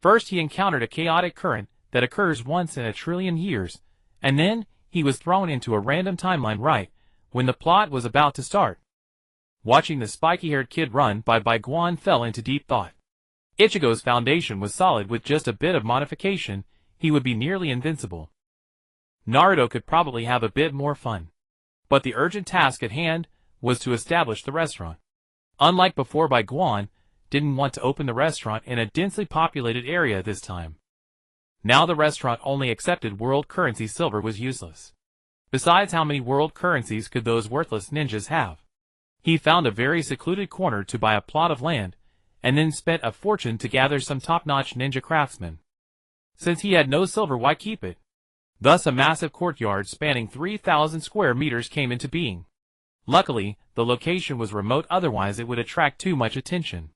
First, he encountered a chaotic current that occurs once in a trillion years, and then he was thrown into a random timeline right when the plot was about to start. Watching the spiky-haired kid run by, Bai Guan fell into deep thought. Ichigo's foundation was solid. With just a bit of modification, he would be nearly invincible. Naruto could probably have a bit more fun. But the urgent task at hand was to establish the restaurant. Unlike before, Bai Guan didn't want to open the restaurant in a densely populated area this time. Now the restaurant only accepted world currency. Silver was useless. Besides, how many world currencies could those worthless ninjas have? He found a very secluded corner to buy a plot of land, and then spent a fortune to gather some top-notch ninja craftsmen. Since he had no silver, why keep it? Thus a massive courtyard spanning 3,000 square meters came into being. Luckily, the location was remote, otherwise it would attract too much attention.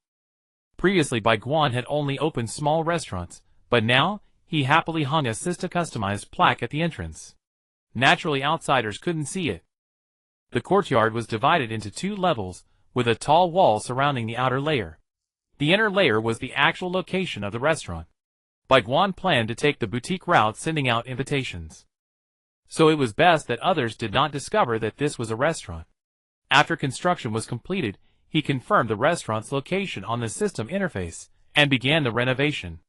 Previously, Bai Guan had only opened small restaurants, but now he happily hung a customized plaque at the entrance. Naturally, outsiders couldn't see it. The courtyard was divided into 2 levels, with a tall wall surrounding the outer layer. The inner layer was the actual location of the restaurant. Bai Guan planned to take the boutique route, sending out invitations. So it was best that others did not discover that this was a restaurant. After construction was completed, he confirmed the restaurant's location on the system interface, and began the renovation.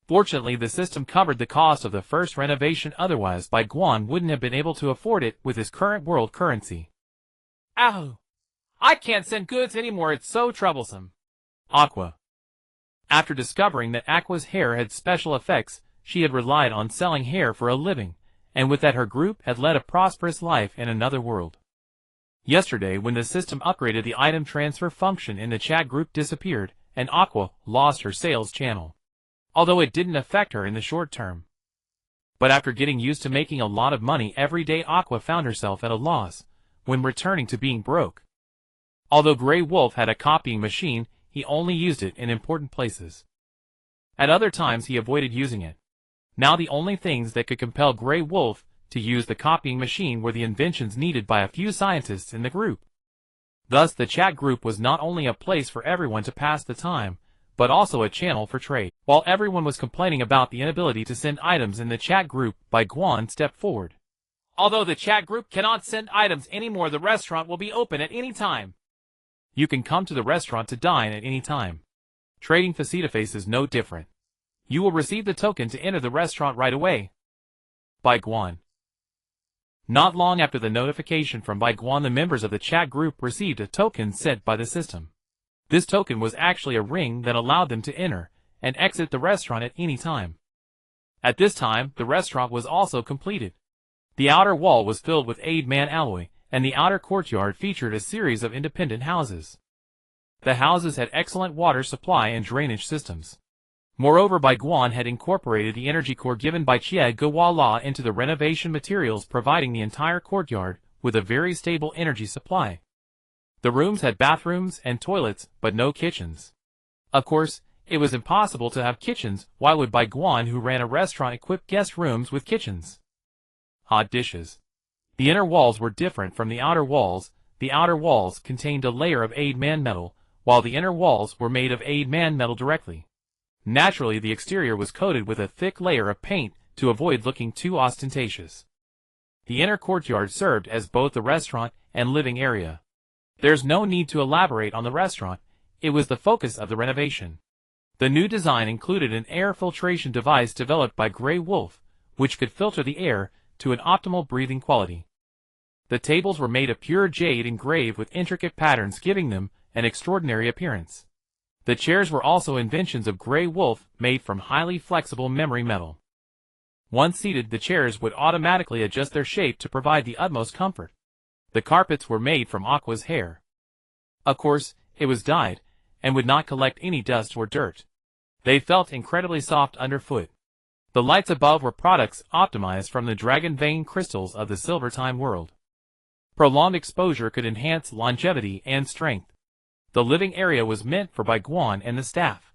Fortunately, the system covered the cost of the first renovation, otherwise Bai Guan wouldn't have been able to afford it with his current world currency. Ow! I can't send goods anymore, it's so troublesome. Aqua. After discovering that Aqua's hair had special effects, she had relied on selling hair for a living, and with that her group had led a prosperous life in another world. Yesterday, when the system upgraded, the item transfer function in the chat group disappeared, and Aqua lost her sales channel. Although it didn't affect her in the short term. But after getting used to making a lot of money every day, Aqua found herself at a loss, when returning to being broke. Although Grey Wolf had a copying machine, he only used it in important places. At other times he avoided using it. Now the only things that could compel Grey Wolf to use the copying machine were the inventions needed by a few scientists in the group. Thus the chat group was not only a place for everyone to pass the time, but also a channel for trade. While everyone was complaining about the inability to send items in the chat group, Bai Guan stepped forward. Although the chat group cannot send items anymore, the restaurant will be open at any time. You can come to the restaurant to dine at any time. Trading face-to-face is no different. You will receive the token to enter the restaurant right away. Bai Guan. Not long after the notification from Bai Guan, the members of the chat group received a token sent by the system. This token was actually a ring that allowed them to enter and exit the restaurant at any time. At this time, the restaurant was also completed. The outer wall was filled with aid-man alloy, and the outer courtyard featured a series of independent houses. The houses had excellent water supply and drainage systems. Moreover, Bai Guan had incorporated the energy core given by Chie Gawala into the renovation materials, providing the entire courtyard with a very stable energy supply. The rooms had bathrooms and toilets, but no kitchens. Of course, it was impossible to have kitchens. Why would Bai Guan, who ran a restaurant, equip guest rooms with kitchens? Hot dishes. The inner walls were different from the outer walls. The outer walls contained a layer of aid-man metal, while the inner walls were made of aid-man metal directly. Naturally, the exterior was coated with a thick layer of paint to avoid looking too ostentatious. The inner courtyard served as both the restaurant and living area. There's no need to elaborate on the restaurant, it was the focus of the renovation. The new design included an air filtration device developed by Grey Wolf, which could filter the air to an optimal breathing quality. The tables were made of pure jade engraved with intricate patterns, giving them an extraordinary appearance. The chairs were also inventions of Grey Wolf, made from highly flexible memory metal. Once seated, the chairs would automatically adjust their shape to provide the utmost comfort. The carpets were made from Aqua's hair. Of course, it was dyed, and would not collect any dust or dirt. They felt incredibly soft underfoot. The lights above were products optimized from the dragon vein crystals of the Silver Time world. Prolonged exposure could enhance longevity and strength. The living area was meant for Bai Guan and the staff.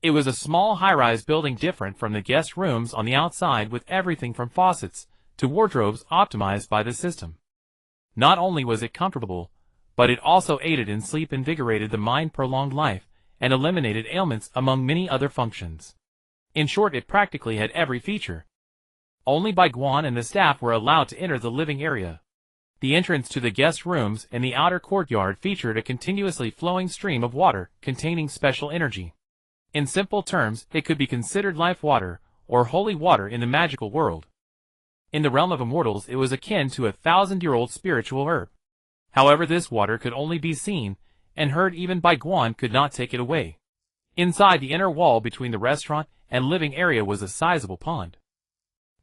It was a small high-rise building, different from the guest rooms on the outside, with everything from faucets to wardrobes optimized by the system. Not only was it comfortable, but it also aided in sleep, invigorated the mind, prolonged life, and eliminated ailments, among many other functions. In short, it practically had every feature. Only Bai Guan and the staff were allowed to enter the living area. The entrance to the guest rooms and the outer courtyard featured a continuously flowing stream of water containing special energy. In simple terms, it could be considered life water, or holy water in the magical world. In the realm of immortals, it was akin to a 1,000-year-old spiritual herb. However, this water could only be seen and heard. Even Bai Guan could not take it away. Inside the inner wall between the restaurant and living area was a sizable pond.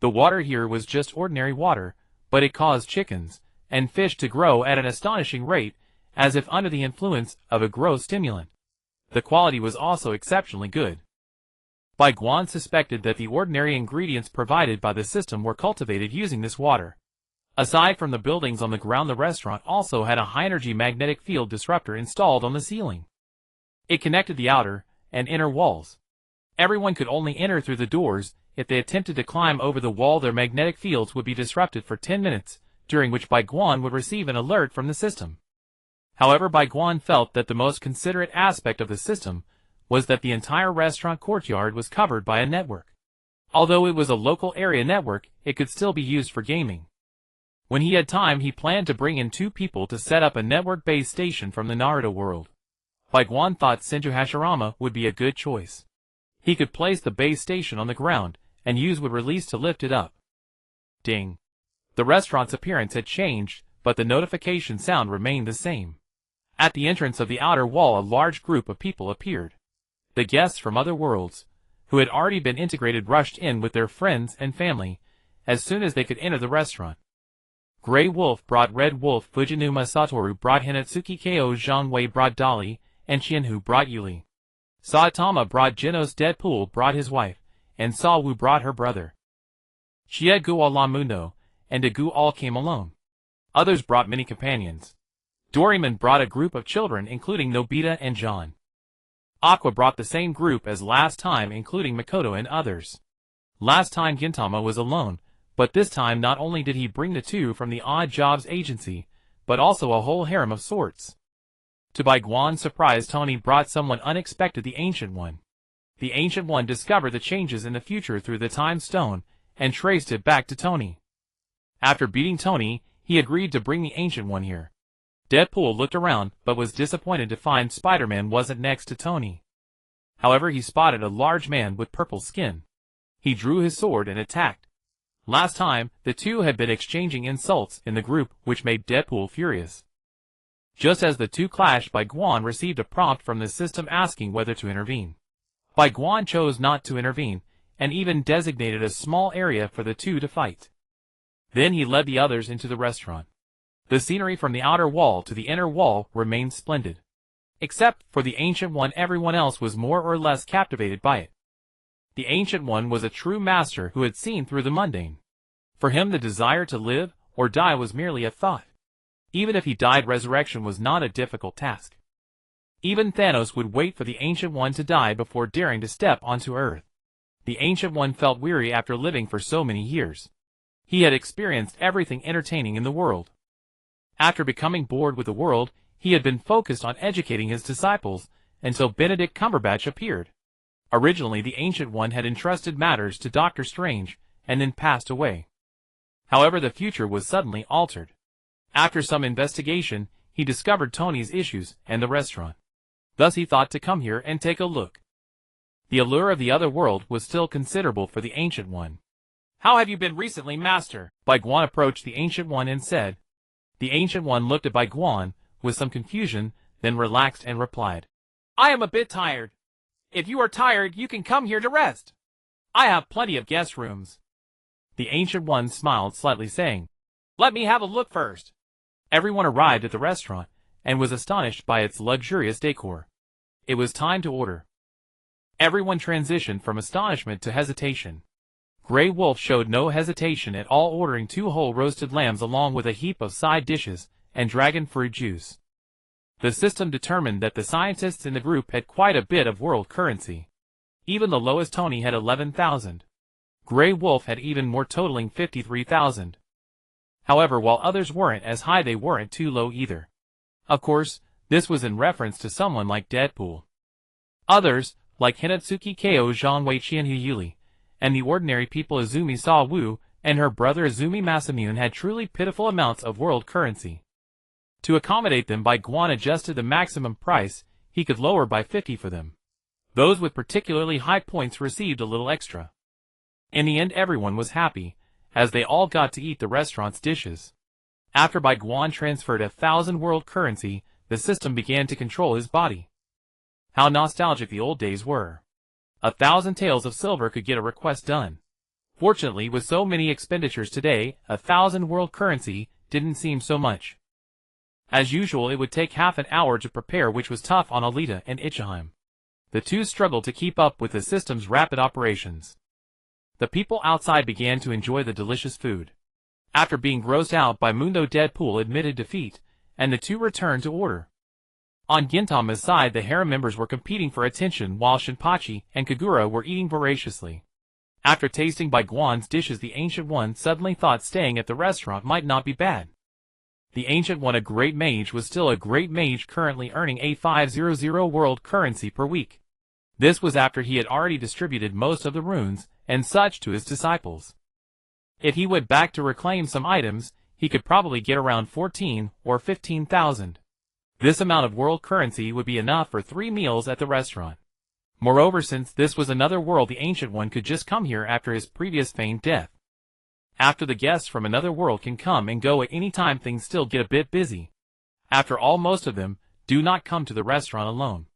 The water here was just ordinary water, but it caused chickens and fish to grow at an astonishing rate, as if under the influence of a growth stimulant. The quality was also exceptionally good. Bai Guan suspected that the ordinary ingredients provided by the system were cultivated using this water. Aside from the buildings on the ground, the restaurant also had a high-energy magnetic field disruptor installed on the ceiling. It connected the outer and inner walls. Everyone could only enter through the doors if they attempted to climb over the wall their magnetic fields would be disrupted for 10 minutes, during which Bai Guan would receive an alert from the system. However, Bai Guan felt that the most considerate aspect of the system was that the entire restaurant courtyard was covered by a network. Although it was a local area network, it could still be used for gaming. When he had time, he planned to bring in 2 people to set up a network-based station from the Naruto world. Bai Guan thought Senju Hashirama would be a good choice. He could place the base station on the ground, and use would release to lift it up. Ding. The restaurant's appearance had changed, but the notification sound remained the same. At the entrance of the outer wall, a large group of people appeared. The guests from other worlds, who had already been integrated, rushed in with their friends and family, as soon as they could enter the restaurant. Grey Wolf brought Red Wolf, Fujinuma Satoru brought Hinatsuki, Ko Zhangwei brought Dolly, and Qianhu brought Yuli. Saitama brought Genos, Deadpool brought his wife, and Sawu brought her brother. Chiegu Alamundo and Dagu all came alone. Others brought many companions. Doraemon brought a group of children including Nobita and John. Aqua brought the same group as last time including Makoto and others. Last time Gintama was alone, but this time not only did he bring the 2 from the Odd Jobs agency, but also a whole harem of sorts. To Bai Guan's surprise, Tony brought someone unexpected, the Ancient One. The Ancient One discovered the changes in the future through the Time Stone, and traced it back to Tony. After beating Tony, he agreed to bring the Ancient One here. Deadpool looked around, but was disappointed to find Spider-Man wasn't next to Tony. However, he spotted a large man with purple skin. He drew his sword and attacked. Last time, the 2 had been exchanging insults in the group, which made Deadpool furious. Just as the 2 clashed, Bai Guan received a prompt from the system asking whether to intervene. Bai Guan chose not to intervene, and even designated a small area for the 2 to fight. Then he led the others into the restaurant. The scenery from the outer wall to the inner wall remained splendid. Except for the Ancient One, everyone else was more or less captivated by it. The Ancient One was a true master who had seen through the mundane. For him, the desire to live or die was merely a thought. Even if he died, resurrection was not a difficult task. Even Thanos would wait for the Ancient One to die before daring to step onto Earth. The Ancient One felt weary after living for so many years. He had experienced everything entertaining in the world. After becoming bored with the world, he had been focused on educating his disciples, until Benedict Cumberbatch appeared. Originally, the Ancient One had entrusted matters to Doctor Strange, and then passed away. However, the future was suddenly altered. After some investigation, he discovered Tony's issues and the restaurant. Thus he thought to come here and take a look. The allure of the other world was still considerable for the Ancient One. How have you been recently, Master? Bai Guan approached the Ancient One and said. The Ancient One looked at Bai Guan with some confusion, then relaxed and replied. I am a bit tired. If you are tired, you can come here to rest. I have plenty of guest rooms. The Ancient One smiled slightly, saying, Let me have a look first. Everyone arrived at the restaurant, and was astonished by its luxurious decor. It was time to order. Everyone transitioned from astonishment to hesitation. Grey Wolf showed no hesitation at all, ordering 2 whole roasted lambs along with a heap of side dishes, and dragon fruit juice. The system determined that the scientists in the group had quite a bit of world currency. Even the lowest Tony had 11,000. Grey Wolf had even more, totaling 53,000. However, while others weren't as high, they weren't too low either. Of course, this was in reference to someone like Deadpool. Others, like Hinatsuki, Ko Zhangwei, Qianhu, Yuli, and the ordinary people Azumi Sawu and her brother Azumi Masamune, had truly pitiful amounts of world currency. To accommodate them, Bai Guan adjusted the maximum price he could lower by 50 for them. Those with particularly high points received a little extra. In the end, everyone was happy, as they all got to eat the restaurant's dishes. After Bai Guan transferred 1,000 world currency, the system began to control his body. How nostalgic the old days were. 1,000 taels of silver could get a request done. Fortunately, with so many expenditures today, 1,000 world currency didn't seem so much. As usual, it would take half an hour to prepare, which was tough on Alita and Ichihime. The 2 struggled to keep up with the system's rapid operations. The people outside began to enjoy the delicious food. After being grossed out by Mundo, Deadpool admitted defeat, and the 2 returned to order. On Gintama's side, the harem members were competing for attention, while Shinpachi and Kagura were eating voraciously. After tasting Bai Guan's dishes, the Ancient One suddenly thought staying at the restaurant might not be bad. The Ancient One, a great mage, was still a great mage, currently earning a 500 world currency per week. This was after he had already distributed most of the runes and such to his disciples. If he went back to reclaim some items, he could probably get around 14 or 15,000. This amount of world currency would be enough for 3 meals at the restaurant. Moreover, since this was another world, the Ancient One could just come here after his previous feigned death. After the guests from another world can come and go at any time, things still get a bit busy. After all, most of them do not come to the restaurant alone.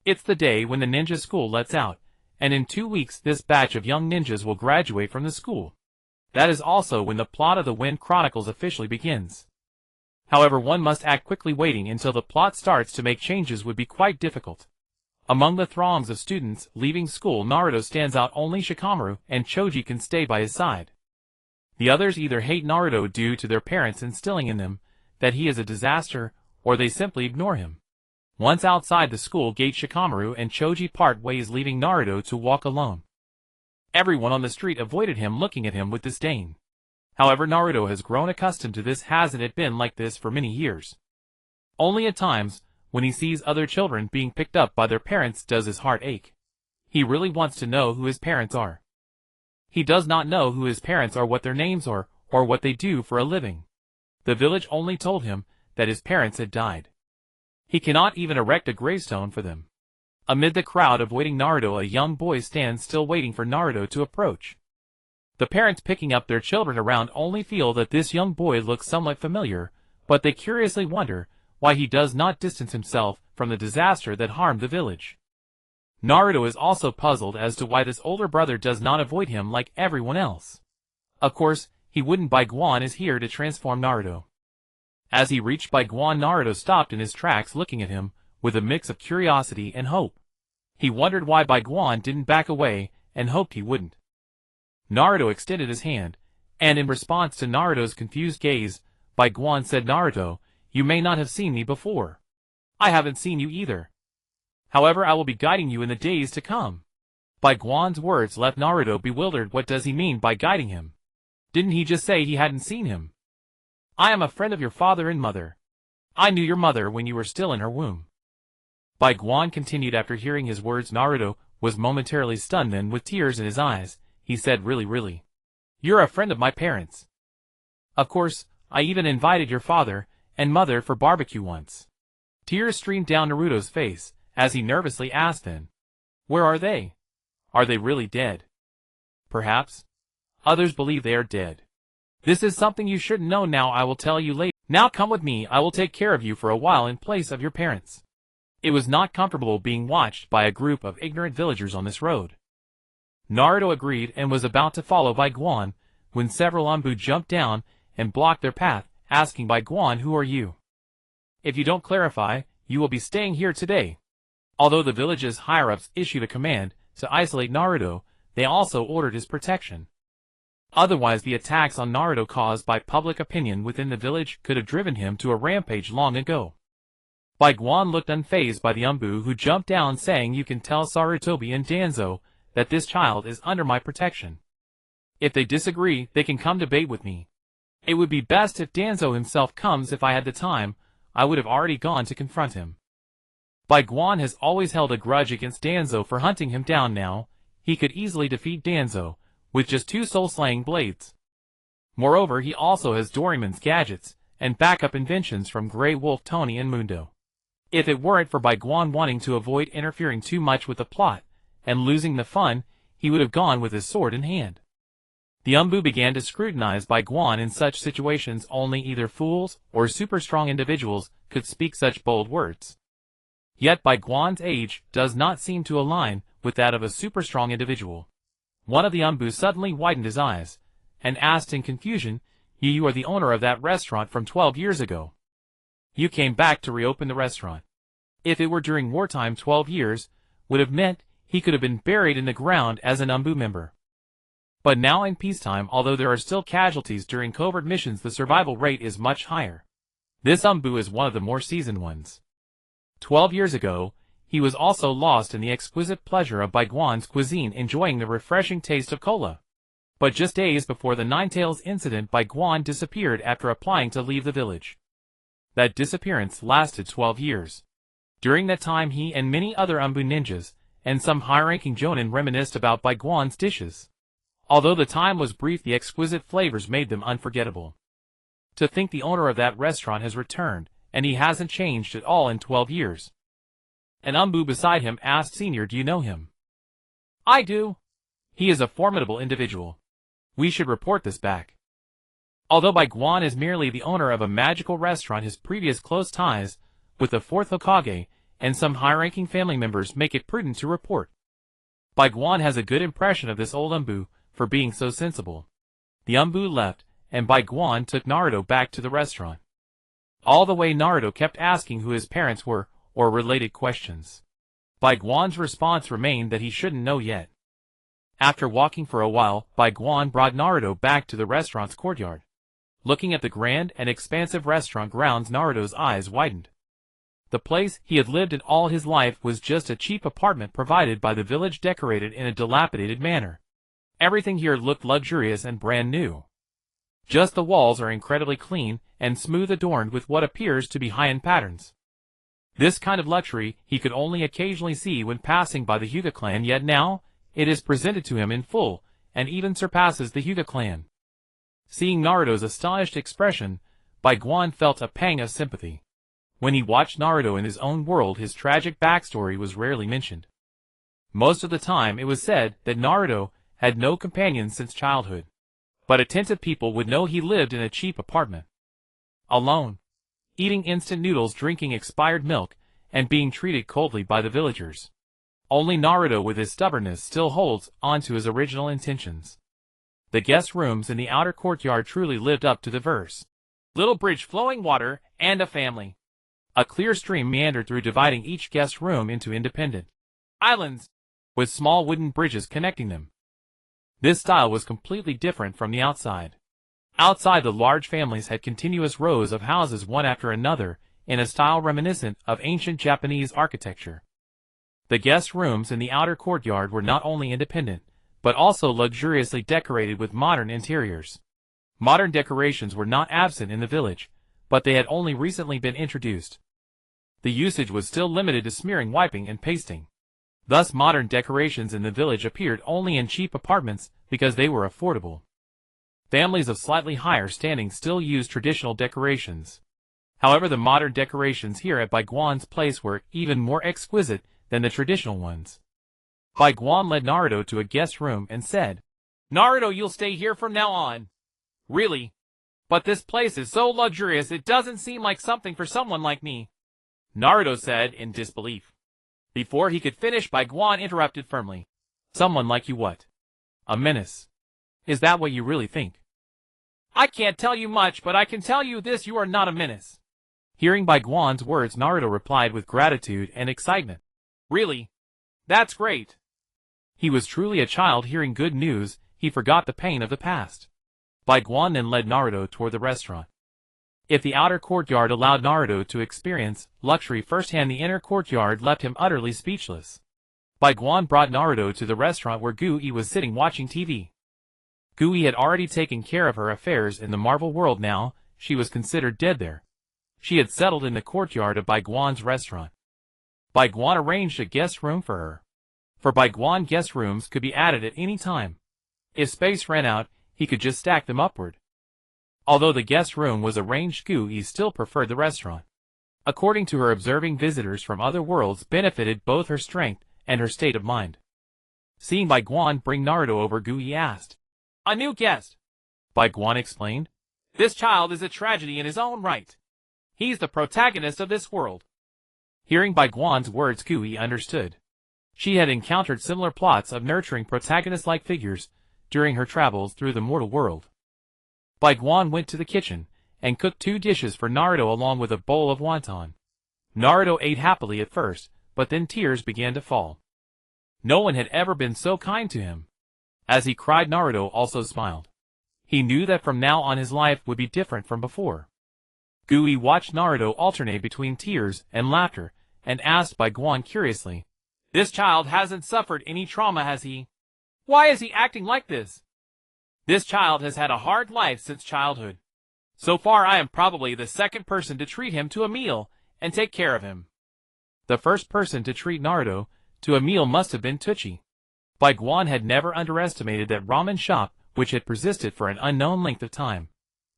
It's the day when the ninja school lets out, and in 2 weeks this batch of young ninjas will graduate from the school. That is also when the plot of the Wind Chronicles officially begins. However, one must act quickly. Waiting until the plot starts to make changes would be quite difficult. Among the throngs of students leaving school, Naruto stands out. Only Shikamaru and Choji can stay by his side. The others either hate Naruto due to their parents instilling in them that he is a disaster, or they simply ignore him. Once outside the school gate, Shikamaru and Choji part ways, leaving Naruto to walk alone. Everyone on the street avoided him, looking at him with disdain. However, Naruto has grown accustomed to this. Hasn't it been like this for many years? Only at times, when he sees other children being picked up by their parents, does his heart ache. He really wants to know who his parents are. He does not know who his parents are, what their names are, or what they do for a living. The village only told him that his parents had died. He cannot even erect a gravestone for them. Amid the crowd avoiding Naruto, a young boy stands still, waiting for Naruto to approach. The parents picking up their children around only feel that this young boy looks somewhat familiar, but they curiously wonder why he does not distance himself from the disaster that harmed the village. Naruto is also puzzled as to why this older brother does not avoid him like everyone else. Of course, he wouldn't. Bai Guan is here to transform Naruto. As he reached Bai Guan, Naruto stopped in his tracks, looking at him with a mix of curiosity and hope. He wondered why Bai Guan didn't back away, and hoped he wouldn't. Naruto extended his hand, and in response to Naruto's confused gaze, Bai Guan said, "Naruto, you may not have seen me before. I haven't seen you either. However, I will be guiding you in the days to come." Bai Guan's words left Naruto bewildered. What does he mean by guiding him? Didn't he just say he hadn't seen him? "I am a friend of your father and mother. I knew your mother when you were still in her womb." Bai Guan continued. After hearing his words, Naruto was momentarily stunned. Then, with tears in his eyes, he said, Really? You're a friend of my parents. Of course, I even invited your father and mother for barbecue once." Tears streamed down Naruto's face as he nervously asked, "Then, where are they? Are they really dead?" "Perhaps. Others believe they are dead. This is something you shouldn't know now. I will tell you later. Now come with me. I will take care of you for a while in place of your parents." It was not comfortable being watched by a group of ignorant villagers on this road. Naruto agreed and was about to follow Bai Guan when several Anbu jumped down and blocked their path, asking Bai Guan, "Who are you? If you don't clarify, you will be staying here today." Although the village's higher-ups issued a command to isolate Naruto, they also ordered his protection. Otherwise, the attacks on Naruto caused by public opinion within the village could have driven him to a rampage long ago. Bai Guan looked unfazed by the Anbu who jumped down, saying, "You can tell Sarutobi and Danzo that this child is under my protection. If they disagree, they can come debate with me. It would be best if Danzo himself comes. If I had the time, I would have already gone to confront him." Bai Guan has always held a grudge against Danzo for hunting him down. Now, he could easily defeat Danzo with just 2 soul-slaying blades. Moreover, he also has Doraemon's gadgets and backup inventions from Grey Wolf, Tony, and Mundo. If it weren't for Bai Guan wanting to avoid interfering too much with the plot and losing the fun, he would have gone with his sword in hand. The Anbu began to scrutinize Bai Guan. In such situations, only either fools or super-strong individuals could speak such bold words. Yet Bai Guan's age does not seem to align with that of a super-strong individual. One of the Anbu suddenly widened his eyes and asked in confusion, You are the owner of that restaurant from 12 years ago. You came back to reopen the restaurant. If it were during wartime, 12 years would have meant he could have been buried in the ground as an Anbu member. But now in peacetime, although there are still casualties during covert missions, the survival rate is much higher. This Anbu is one of the more seasoned ones. 12 years ago, he was also lost in the exquisite pleasure of Bai Guan's cuisine, enjoying the refreshing taste of cola. But just days before the Ninetales incident, Bai Guan disappeared after applying to leave the village. That disappearance lasted 12 years. During that time he and many other Anbu ninjas, and some high-ranking jonin reminisced about Bai Guan's dishes. Although the time was brief, the exquisite flavors made them unforgettable. To think the owner of that restaurant has returned, and he hasn't changed at all in 12 years. An Anbu beside him asked, "Senior, do you know him?" "I do. He is a formidable individual. We should report this back." Although Bai Guan is merely the owner of a magical restaurant, his previous close ties with the 4th Hokage and some high-ranking family members make it prudent to report. Bai Guan has a good impression of this old Anbu for being so sensible. The Anbu left, and Bai Guan took Naruto back to the restaurant. All the way Naruto kept asking who his parents were, or related questions. Bai Guan's response remained that he shouldn't know yet. After walking for a while, Bai Guan brought Naruto back to the restaurant's courtyard. Looking at the grand and expansive restaurant grounds, Naruto's eyes widened. The place he had lived in all his life was just a cheap apartment provided by the village, decorated in a dilapidated manner. Everything here looked luxurious and brand new. Just the walls are incredibly clean and smooth, adorned with what appears to be high-end patterns. This kind of luxury he could only occasionally see when passing by the Hyuga clan, yet now it is presented to him in full, and even surpasses the Hyuga clan. Seeing Naruto's astonished expression, Bai Guan felt a pang of sympathy. When he watched Naruto in his own world, his tragic backstory was rarely mentioned. Most of the time it was said that Naruto had no companions since childhood. But attentive people would know he lived in a cheap apartment. Alone. Eating instant noodles, drinking expired milk, and being treated coldly by the villagers. Only Naruto, with his stubbornness, still holds on to his original intentions. The guest rooms in the outer courtyard truly lived up to the verse. Little bridge, flowing water, and a family. A clear stream meandered through, dividing each guest room into independent islands, with small wooden bridges connecting them. This style was completely different from the outside. Outside, the large families had continuous rows of houses, one after another, in a style reminiscent of ancient Japanese architecture. The guest rooms in the outer courtyard were not only independent, but also luxuriously decorated with modern interiors. Modern decorations were not absent in the village, but they had only recently been introduced. The usage was still limited to smearing, wiping, and pasting. Thus modern decorations in the village appeared only in cheap apartments because they were affordable. Families of slightly higher standing still used traditional decorations. However, the modern decorations here at Bai Guan's place were even more exquisite than the traditional ones. Bai Guan led Naruto to a guest room and said, "Naruto, you'll stay here from now on. Really? But this place is so luxurious, it doesn't seem like something for someone like me," Naruto said in disbelief. Before he could finish, Bai Guan interrupted firmly. "Someone like you what? A menace? Is that what you really think?" "I can't tell you much, but I can tell you this: you are not a menace." Hearing Bai Guan's words, Naruto replied with gratitude and excitement. "Really? That's great." He was truly a child hearing good news. He forgot the pain of the past. Bai Guan then led Naruto toward the restaurant. If the outer courtyard allowed Naruto to experience luxury firsthand, the inner courtyard left him utterly speechless. Bai Guan brought Naruto to the restaurant where Gui was sitting watching TV. Gui had already taken care of her affairs in the Marvel world. Now she was considered dead there. She had settled in the courtyard of Bai Guan's restaurant. Bai Guan arranged a guest room for her. For Bai Guan, guest rooms could be added at any time. If space ran out, he could just stack them upward. Although the guest room was arranged, Gui still preferred the restaurant. According to her, observing visitors from other worlds benefited both her strength and her state of mind. Seeing Bai Guan bring Naruto over, Gui asked, "A new guest," Bai Guan explained. "This child is a tragedy in his own right. He's the protagonist of this world." Hearing Bai Guan's words, Gui understood. She had encountered similar plots of nurturing protagonist-like figures during her travels through the mortal world. Bai Guan went to the kitchen and cooked 2 dishes for Naruto along with a bowl of wonton. Naruto ate happily at first, but then tears began to fall. No one had ever been so kind to him. As he cried, Naruto also smiled. He knew that from now on his life would be different from before. Gui watched Naruto alternate between tears and laughter and asked Bai Guan curiously. This child hasn't suffered any trauma, has he? Why is he acting like this? This child has had a hard life since childhood. So far I am probably the second person to treat him to a meal and take care of him. The first person to treat Naruto to a meal must have been Tsuchi. Bai Guan had never underestimated that ramen shop, which had persisted for an unknown length of time.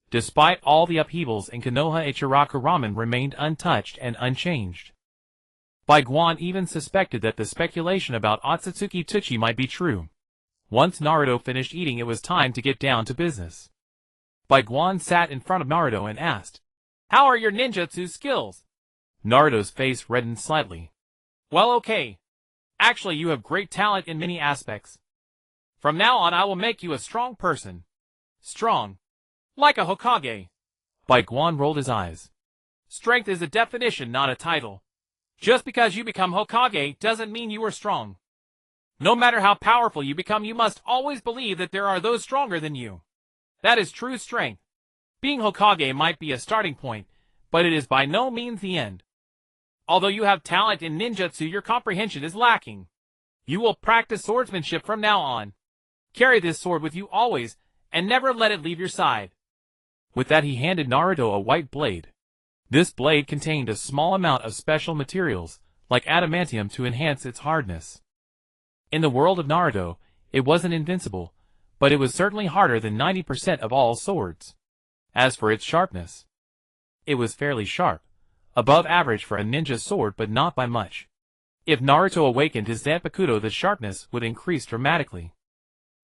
Despite all the upheavals in Konoha, Ichiraku ramen remained untouched and unchanged. Bai Guan even suspected that the speculation about Akatsuki Tsuchi might be true. Once Naruto finished eating, it was time to get down to business. Bai Guan sat in front of Naruto and asked, "How are your ninjutsu skills?" Naruto's face reddened slightly. "Well, okay. Actually, you have great talent in many aspects. From now on I will make you a strong person. Strong. Like a Hokage." Bai Guan rolled his eyes. "Strength is a definition, not a title. Just because you become Hokage doesn't mean you are strong. No matter how powerful you become, you must always believe that there are those stronger than you. That is true strength. Being Hokage might be a starting point, but it is by no means the end. Although you have talent in ninjutsu, your comprehension is lacking. You will practice swordsmanship from now on. Carry this sword with you always, and never let it leave your side." With that, he handed Naruto a white blade. This blade contained a small amount of special materials, like adamantium, to enhance its hardness. In the world of Naruto, it wasn't invincible, but it was certainly harder than 90% of all swords. As for its sharpness, it was fairly sharp, above average for a ninja sword, but not by much. If Naruto awakened his Zanpakuto, the sharpness would increase dramatically.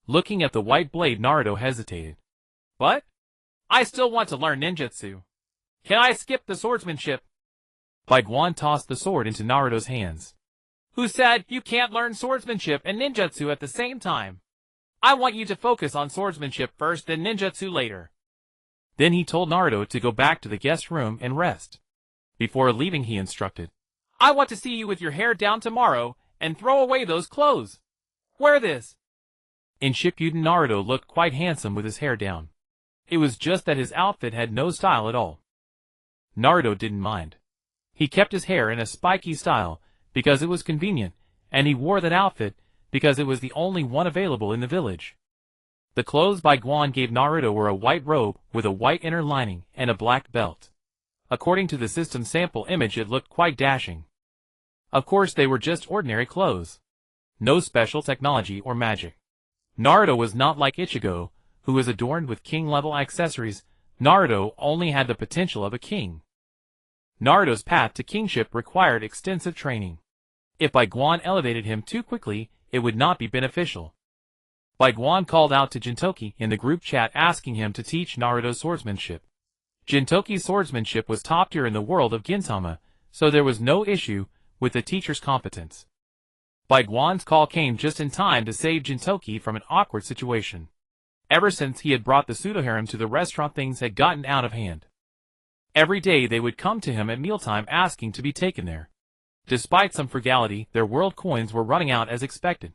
Looking at the white blade, Naruto hesitated. "But I still want to learn ninjutsu. Can I skip the swordsmanship?" Bai Guan tossed the sword into Naruto's hands. "Who said you can't learn swordsmanship and ninjutsu at the same time? I want you to focus on swordsmanship first, then ninjutsu later." Then he told Naruto to go back to the guest room and rest. Before leaving, he instructed, "I want to see you with your hair down tomorrow, and throw away those clothes. Wear this." In Shippuden, Naruto looked quite handsome with his hair down. It was just that his outfit had no style at all. Naruto didn't mind. He kept his hair in a spiky style because it was convenient, and he wore that outfit because it was the only one available in the village. The clothes Bai Guan gave Naruto were a white robe with a white inner lining and a black belt. According to the system sample image, it looked quite dashing. Of course, they were just ordinary clothes. No special technology or magic. Naruto was not like Ichigo, who was adorned with king-level accessories. Naruto only had the potential of a king. Naruto's path to kingship required extensive training. If Bai Guan elevated him too quickly, it would not be beneficial. Bai Guan called out to Jintoki in the group chat, asking him to teach Naruto swordsmanship. Jintoki's swordsmanship was top tier in the world of Gintama, so there was no issue with the teacher's competence. Bai Guan's call came just in time to save Jintoki from an awkward situation. Ever since he had brought the pseudo-harem to the restaurant, things had gotten out of hand. Every day they would come to him at mealtime asking to be taken there. Despite some frugality, their world coins were running out as expected.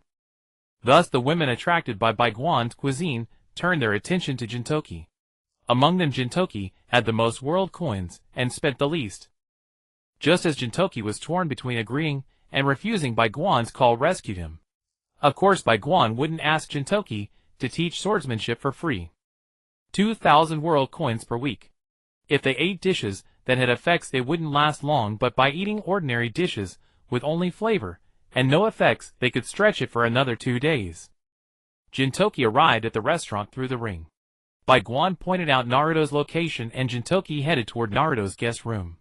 Thus the women attracted by Bai Guan's cuisine turned their attention to Jintoki. Among them, Jintoki had the most world coins and spent the least. Just as Jintoki was torn between agreeing and refusing, Bai Guan's call rescued him. Of course, Bai Guan wouldn't ask Jintoki to teach swordsmanship for free. 2,000 world coins per week. If they ate dishes that had effects, they wouldn't last long, but by eating ordinary dishes with only flavor and no effects, they could stretch it for another 2 days. Jintoki arrived at the restaurant through the ring. Bai Guan pointed out Naruto's location, and Jintoki headed toward Naruto's guest room.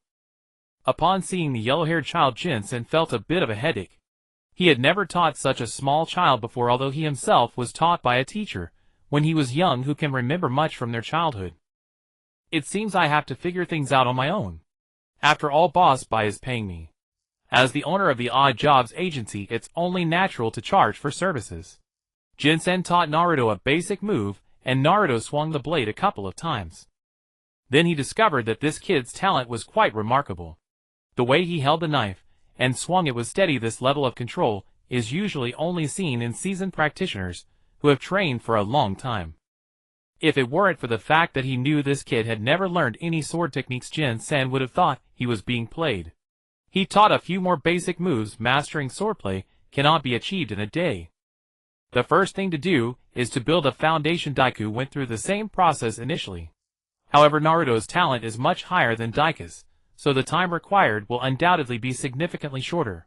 Upon seeing the yellow-haired child, Jinsen felt a bit of a headache. He had never taught such a small child before, although he himself was taught by a teacher when he was young who can remember much from their childhood. "It seems I have to figure things out on my own. After all, Boss Bai is paying me. As the owner of the Odd Jobs agency, it's only natural to charge for services." Jinsen taught Naruto a basic move, and Naruto swung the blade a couple of times. Then he discovered that this kid's talent was quite remarkable. The way he held the knife and swung it was steady. This level of control is usually only seen in seasoned practitioners who have trained for a long time. If it weren't for the fact that he knew this kid had never learned any sword techniques, Jinsen would have thought he was being played. He taught a few more basic moves. Mastering swordplay cannot be achieved in a day. The first thing to do is to build a foundation. Daiku went through the same process initially. However, Naruto's talent is much higher than Daika's, so the time required will undoubtedly be significantly shorter.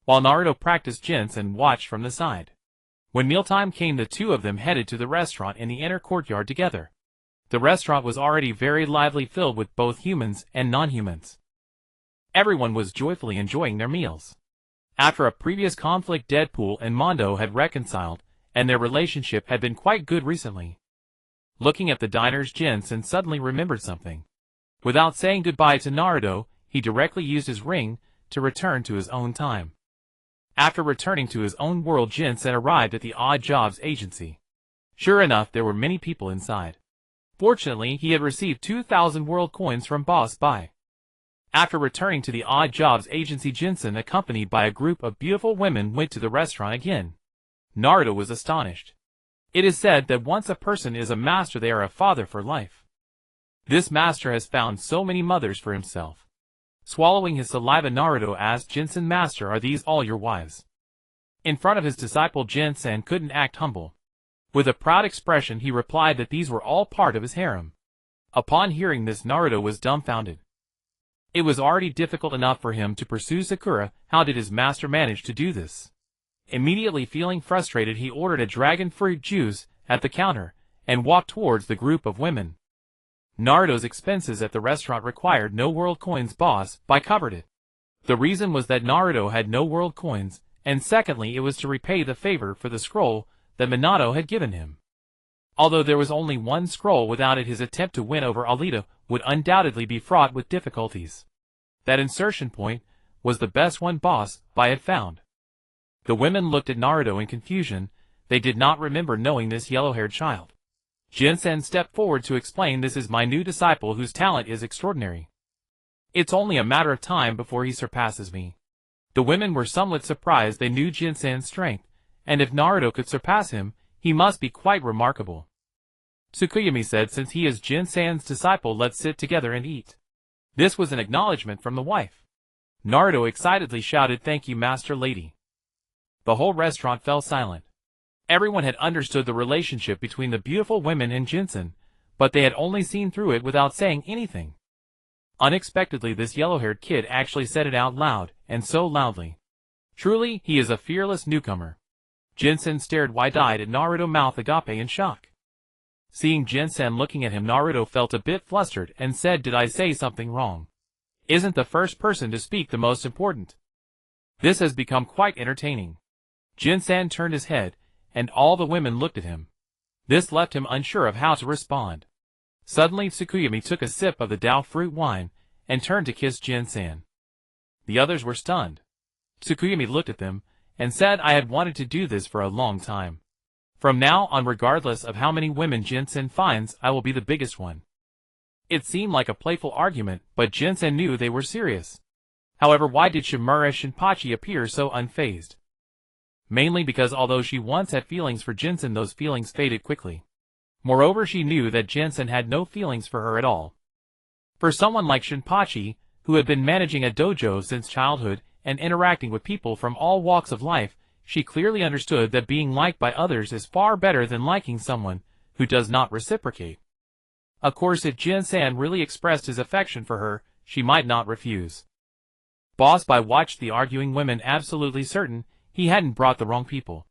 While Naruto practiced Jinsen and watched from the side. When mealtime came, the two of them headed to the restaurant in the inner courtyard together. The restaurant was already very lively, filled with both humans and non-humans. Everyone was joyfully enjoying their meals. After a previous conflict, Deadpool and Mondo had reconciled, and their relationship had been quite good recently. Looking at the diners, Jinsen suddenly remembered something. Without saying goodbye to Naruto, he directly used his ring to return to his own time. After returning to his own world, Jinsen arrived at the Odd Jobs agency. Sure enough, there were many people inside. Fortunately, he had received 2,000 world coins from Boss Bai. After returning to the Odd Jobs agency, Jinsen, accompanied by a group of beautiful women, went to the restaurant again. Naruto was astonished. It is said that once a person is a master, they are a father for life. This master has found so many mothers for himself. Swallowing his saliva, Naruto asked Jinsen, "Master, are these all your wives?" In front of his disciple, Jinsen couldn't act humble. With a proud expression, he replied that these were all part of his harem. Upon hearing this, Naruto was dumbfounded. It was already difficult enough for him to pursue Sakura. How did his master manage to do this? Immediately feeling frustrated, he ordered a dragon fruit juice at the counter and walked towards the group of women. Naruto's expenses at the restaurant required no world coins. Boss Bai covered it. The reason was that Naruto had no world coins, and secondly, it was to repay the favor for the scroll that Minato had given him. Although there was only one scroll, without it his attempt to win over Alita would undoubtedly be fraught with difficulties. That insertion point was the best one Boss Bai had found. The women looked at Naruto in confusion. They did not remember knowing this yellow-haired child. Jinsen stepped forward to explain, "This is my new disciple whose talent is extraordinary. It's only a matter of time before he surpasses me." The women were somewhat surprised. They knew Jinsen's strength, and if Naruto could surpass him, he must be quite remarkable. Tsukuyomi said, "Since he is Jinsen's disciple, let's sit together and eat." This was an acknowledgement from the wife. Naruto excitedly shouted, "Thank you, Master Lady." The whole restaurant fell silent. Everyone had understood the relationship between the beautiful women and Jinsen, but they had only seen through it without saying anything. Unexpectedly, this yellow-haired kid actually said it out loud, and so loudly. Truly, he is a fearless newcomer. Jinsen stared wide-eyed at Naruto, mouth agape in shock. Seeing Jinsen looking at him, Naruto felt a bit flustered and said, "Did I say something wrong? Isn't the first person to speak the most important?" This has become quite entertaining. Jinsen turned his head, and all the women looked at him. This left him unsure of how to respond. Suddenly, Tsukuyomi took a sip of the Dao fruit wine and turned to kiss Jinsen. The others were stunned. Tsukuyomi looked at them and said, "I had wanted to do this for a long time. From now on, regardless of how many women Jinsen finds, I will be the biggest one." It seemed like a playful argument, but Jinsen knew they were serious. However, why did Shimura Shinpachi appear so unfazed? Mainly because although she once had feelings for Jinsen, those feelings faded quickly. Moreover, she knew that Jinsen had no feelings for her at all. For someone like Shinpachi, who had been managing a dojo since childhood and interacting with people from all walks of life, she clearly understood that being liked by others is far better than liking someone who does not reciprocate. Of course, if Jinsen really expressed his affection for her, she might not refuse. Boss Bai watched the arguing women, absolutely certain he hadn't brought the wrong people.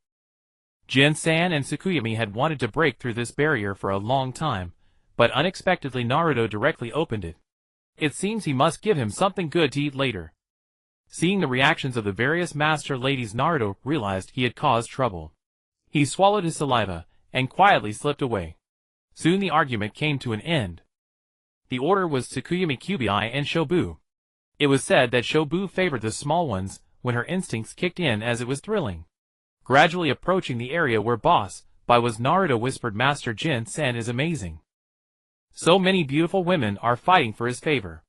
Jinsen and Tsukuyomi had wanted to break through this barrier for a long time, but unexpectedly Naruto directly opened it. It seems he must give him something good to eat later. Seeing the reactions of the various master ladies, Naruto realized he had caused trouble. He swallowed his saliva and quietly slipped away. Soon the argument came to an end. The order was Tsukuyomi, Kubai, and Shobu. It was said that Shobu favored the small ones when her instincts kicked in, as it was thrilling. Gradually approaching the area where Boss Bai was, Naruto whispered, "Master Jinsen is amazing. So many beautiful women are fighting for his favor.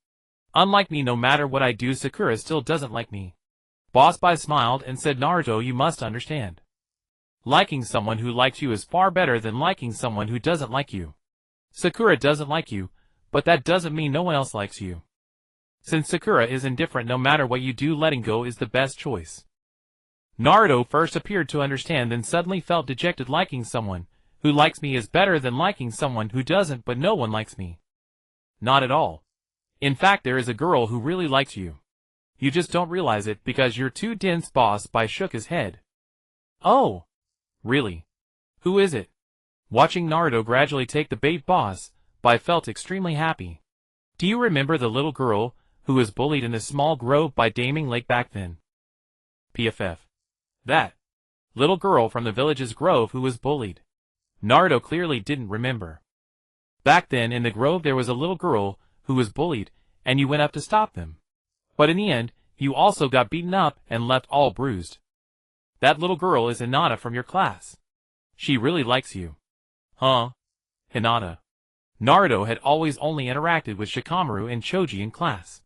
Unlike me, no matter what I do, Sakura still doesn't like me." Boss Bai smiled and said, "Naruto, you must understand. Liking someone who likes you is far better than liking someone who doesn't like you. Sakura doesn't like you, but that doesn't mean no one else likes you. Since Sakura is indifferent no matter what you do, letting go is the best choice. Naruto first appeared to understand, then suddenly felt dejected. Liking someone who likes me is better than liking someone who doesn't, but no one likes me. Not at all. In fact, there is a girl who really likes you. You just don't realize it because you're too dense. Boss Bai shook his head. Oh. Really? Who is it? Watching Naruto gradually take the bait, Boss Bai felt extremely happy. Do you remember the little girl who was bullied in the small grove by Daming Lake back then? PFF. That little girl from the village's grove who was bullied. Naruto clearly didn't remember. Back then in the grove there was a little girl who was bullied, and you went up to stop them. But in the end, you also got beaten up and left all bruised. That little girl is Hinata from your class. She really likes you. Huh? Hinata. Naruto had always only interacted with Shikamaru and Choji in class.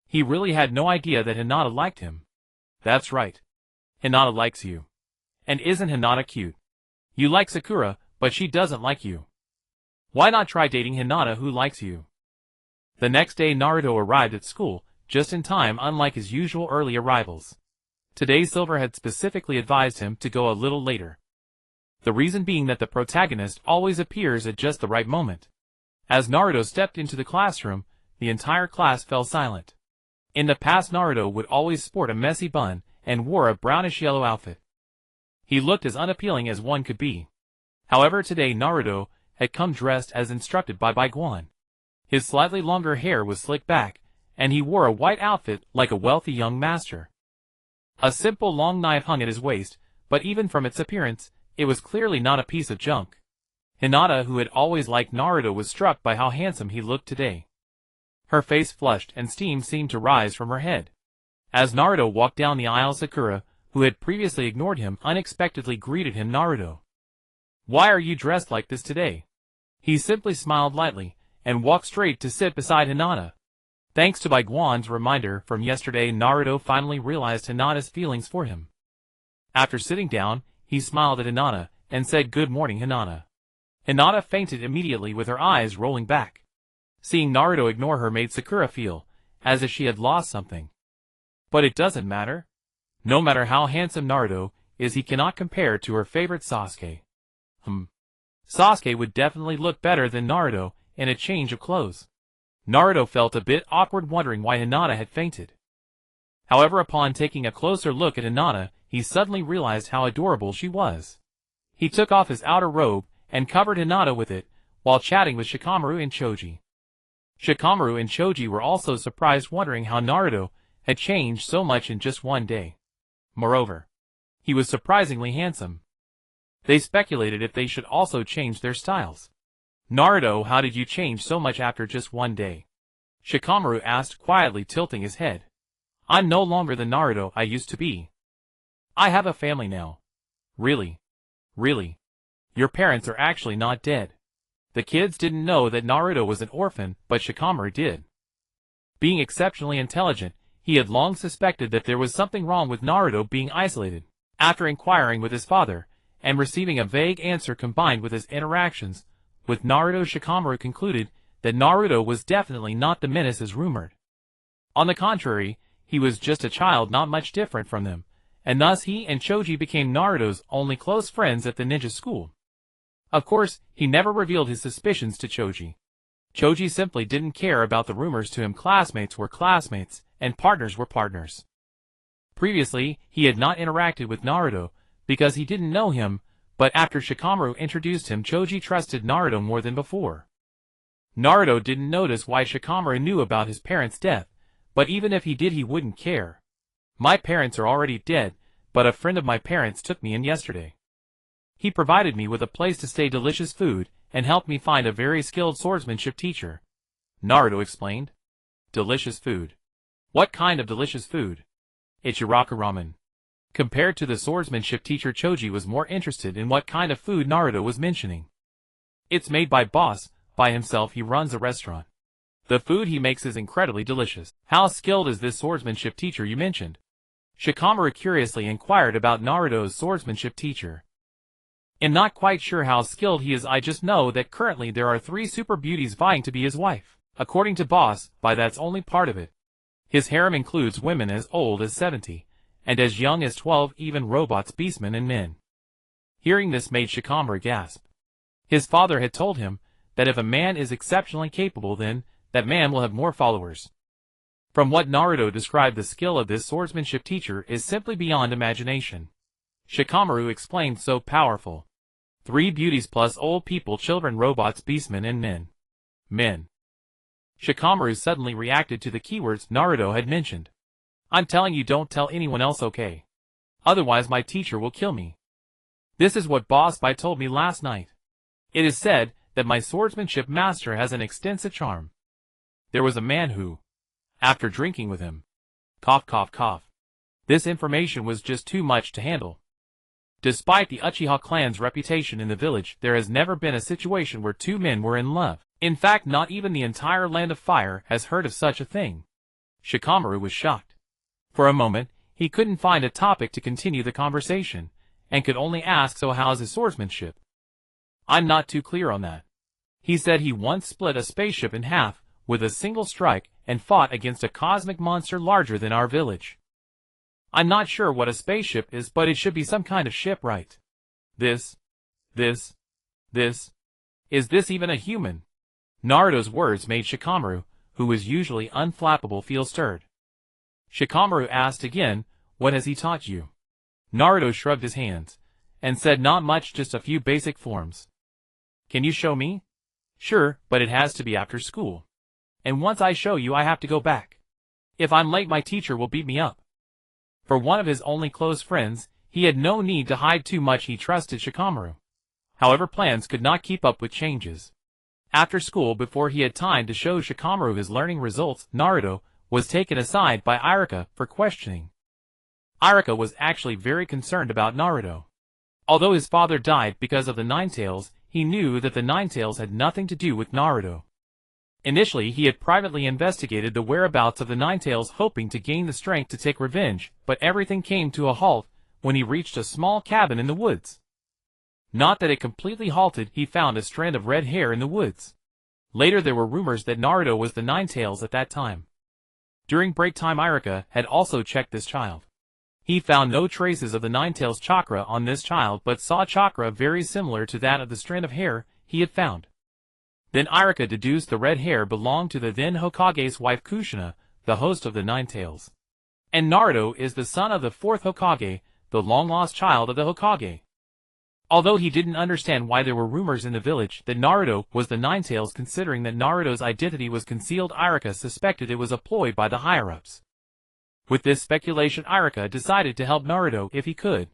He really had no idea that Hinata liked him. That's right. Hinata likes you. And isn't Hinata cute? You like Sakura, but she doesn't like you. Why not try dating Hinata who likes you? The next day Naruto arrived at school, just in time, unlike his usual early arrivals. Today Silver had specifically advised him to go a little later. The reason being that the protagonist always appears at just the right moment. As Naruto stepped into the classroom, the entire class fell silent. In the past Naruto would always sport a messy bun and wore a brownish-yellow outfit. He looked as unappealing as one could be. However, today Naruto had come dressed as instructed by Bai Guan. His slightly longer hair was slicked back, and he wore a white outfit like a wealthy young master. A simple long knife hung at his waist, but even from its appearance, it was clearly not a piece of junk. Hinata, who had always liked Naruto, was struck by how handsome he looked today. Her face flushed and steam seemed to rise from her head. As Naruto walked down the aisle, Sakura, who had previously ignored him, unexpectedly greeted him. Naruto. Why are you dressed like this today? He simply smiled lightly, and walked straight to sit beside Hinata. Thanks to Bai Guan's reminder from yesterday, Naruto finally realized Hinata's feelings for him. After sitting down, he smiled at Hinata, and said, "Good morning, Hinata." Hinata fainted immediately with her eyes rolling back. Seeing Naruto ignore her made Sakura feel as if she had lost something. But it doesn't matter. No matter how handsome Naruto is, he cannot compare to her favorite Sasuke. Sasuke would definitely look better than Naruto in a change of clothes. Naruto felt a bit awkward, wondering why Hinata had fainted. However, upon taking a closer look at Hinata, he suddenly realized how adorable she was. He took off his outer robe and covered Hinata with it, while chatting with Shikamaru and Choji. Shikamaru and Choji were also surprised, wondering how Naruto had changed so much in just one day. Moreover, he was surprisingly handsome. They speculated if they should also change their styles. "Naruto, how did you change so much after just one day?" Shikamaru asked quietly, tilting his head. "I'm no longer the Naruto I used to be. I have a family now." "Really? Really? Your parents are actually not dead." The kids didn't know that Naruto was an orphan, but Shikamaru did. Being exceptionally intelligent, he had long suspected that there was something wrong with Naruto being isolated. After inquiring with his father, and receiving a vague answer combined with his interactions with Naruto, Shikamaru concluded that Naruto was definitely not the menace as rumored. On the contrary, he was just a child not much different from them, and thus he and Choji became Naruto's only close friends at the ninja school. Of course, he never revealed his suspicions to Choji. Choji simply didn't care about the rumors to him. Classmates were classmates, and partners were partners. Previously, he had not interacted with Naruto, because he didn't know him, but after Shikamaru introduced him, Choji trusted Naruto more than before. Naruto didn't notice why Shikamaru knew about his parents' death, but even if he did, he wouldn't care. "My parents are already dead, but a friend of my parents took me in yesterday. He provided me with a place to stay, delicious food, and helped me find a very skilled swordsmanship teacher," Naruto explained. "Delicious food? What kind of delicious food?" "Ichiraku ramen." Compared to the swordsmanship teacher, Choji was more interested in what kind of food Naruto was mentioning. "It's made by Boss Bai himself. He runs a restaurant. The food he makes is incredibly delicious." "How skilled is this swordsmanship teacher you mentioned?" Shikamaru curiously inquired about Naruto's swordsmanship teacher. "I'm not quite sure how skilled he is. I just know that currently there are 3 super beauties vying to be his wife. According to Boss Bai, that's only part of it. His harem includes women as old as 70, and as young as 12, even robots, beastmen, and men. Hearing this made Shikamaru gasp. His father had told him that if a man is exceptionally capable, then that man will have more followers. From what Naruto described, the skill of this swordsmanship teacher is simply beyond imagination. Shikamaru explained, so powerful. 3 beauties plus old people, children, robots, beastmen, and men. Men. Shikamaru suddenly reacted to the keywords Naruto had mentioned. I'm telling you, don't tell anyone else, okay? Otherwise my teacher will kill me. This is what Boss Bai told me last night. It is said that my swordsmanship master has an extensive charm. There was a man who, after drinking with him, cough, cough, cough. This information was just too much to handle. Despite the Uchiha clan's reputation in the village, there has never been a situation where 2 men were in love. In fact, not even the entire Land of Fire has heard of such a thing. Shikamaru was shocked. For a moment, he couldn't find a topic to continue the conversation, and could only ask, so how's his swordsmanship? I'm not too clear on that. He said he once split a spaceship in half with a single strike and fought against a cosmic monster larger than our village. I'm not sure what a spaceship is, but it should be some kind of ship, right? Is this even a human? Naruto's words made Shikamaru, who was usually unflappable, feel stirred. Shikamaru asked again, what has he taught you? Naruto shrugged his hands, and said, not much, just a few basic forms. Can you show me? Sure, but it has to be after school. And once I show you, I have to go back. If I'm late, my teacher will beat me up. For one of his only close friends, he had no need to hide too much. He trusted Shikamaru. However, plans could not keep up with changes. After school, before he had time to show Shikamaru his learning results, Naruto was taken aside by Iruka for questioning. Iruka was actually very concerned about Naruto. Although his father died because of the Ninetales, he knew that the Ninetales had nothing to do with Naruto. Initially, he had privately investigated the whereabouts of the Ninetales, hoping to gain the strength to take revenge, but everything came to a halt when he reached a small cabin in the woods. Not that it completely halted, he found a strand of red hair in the woods. Later there were rumors that Naruto was the Ninetales at that time. During break time, Iruka had also checked this child. He found no traces of the Ninetales chakra on this child, but saw chakra very similar to that of the strand of hair he had found. Then Iruka deduced the red hair belonged to the then Hokage's wife Kushina, the host of the Ninetales. And Naruto is the son of the 4th Hokage, the long-lost child of the Hokage. Although he didn't understand why there were rumors in the village that Naruto was the Ninetales, considering that Naruto's identity was concealed, Iruka suspected it was a ploy by the higher-ups. With this speculation, Iruka decided to help Naruto if he could.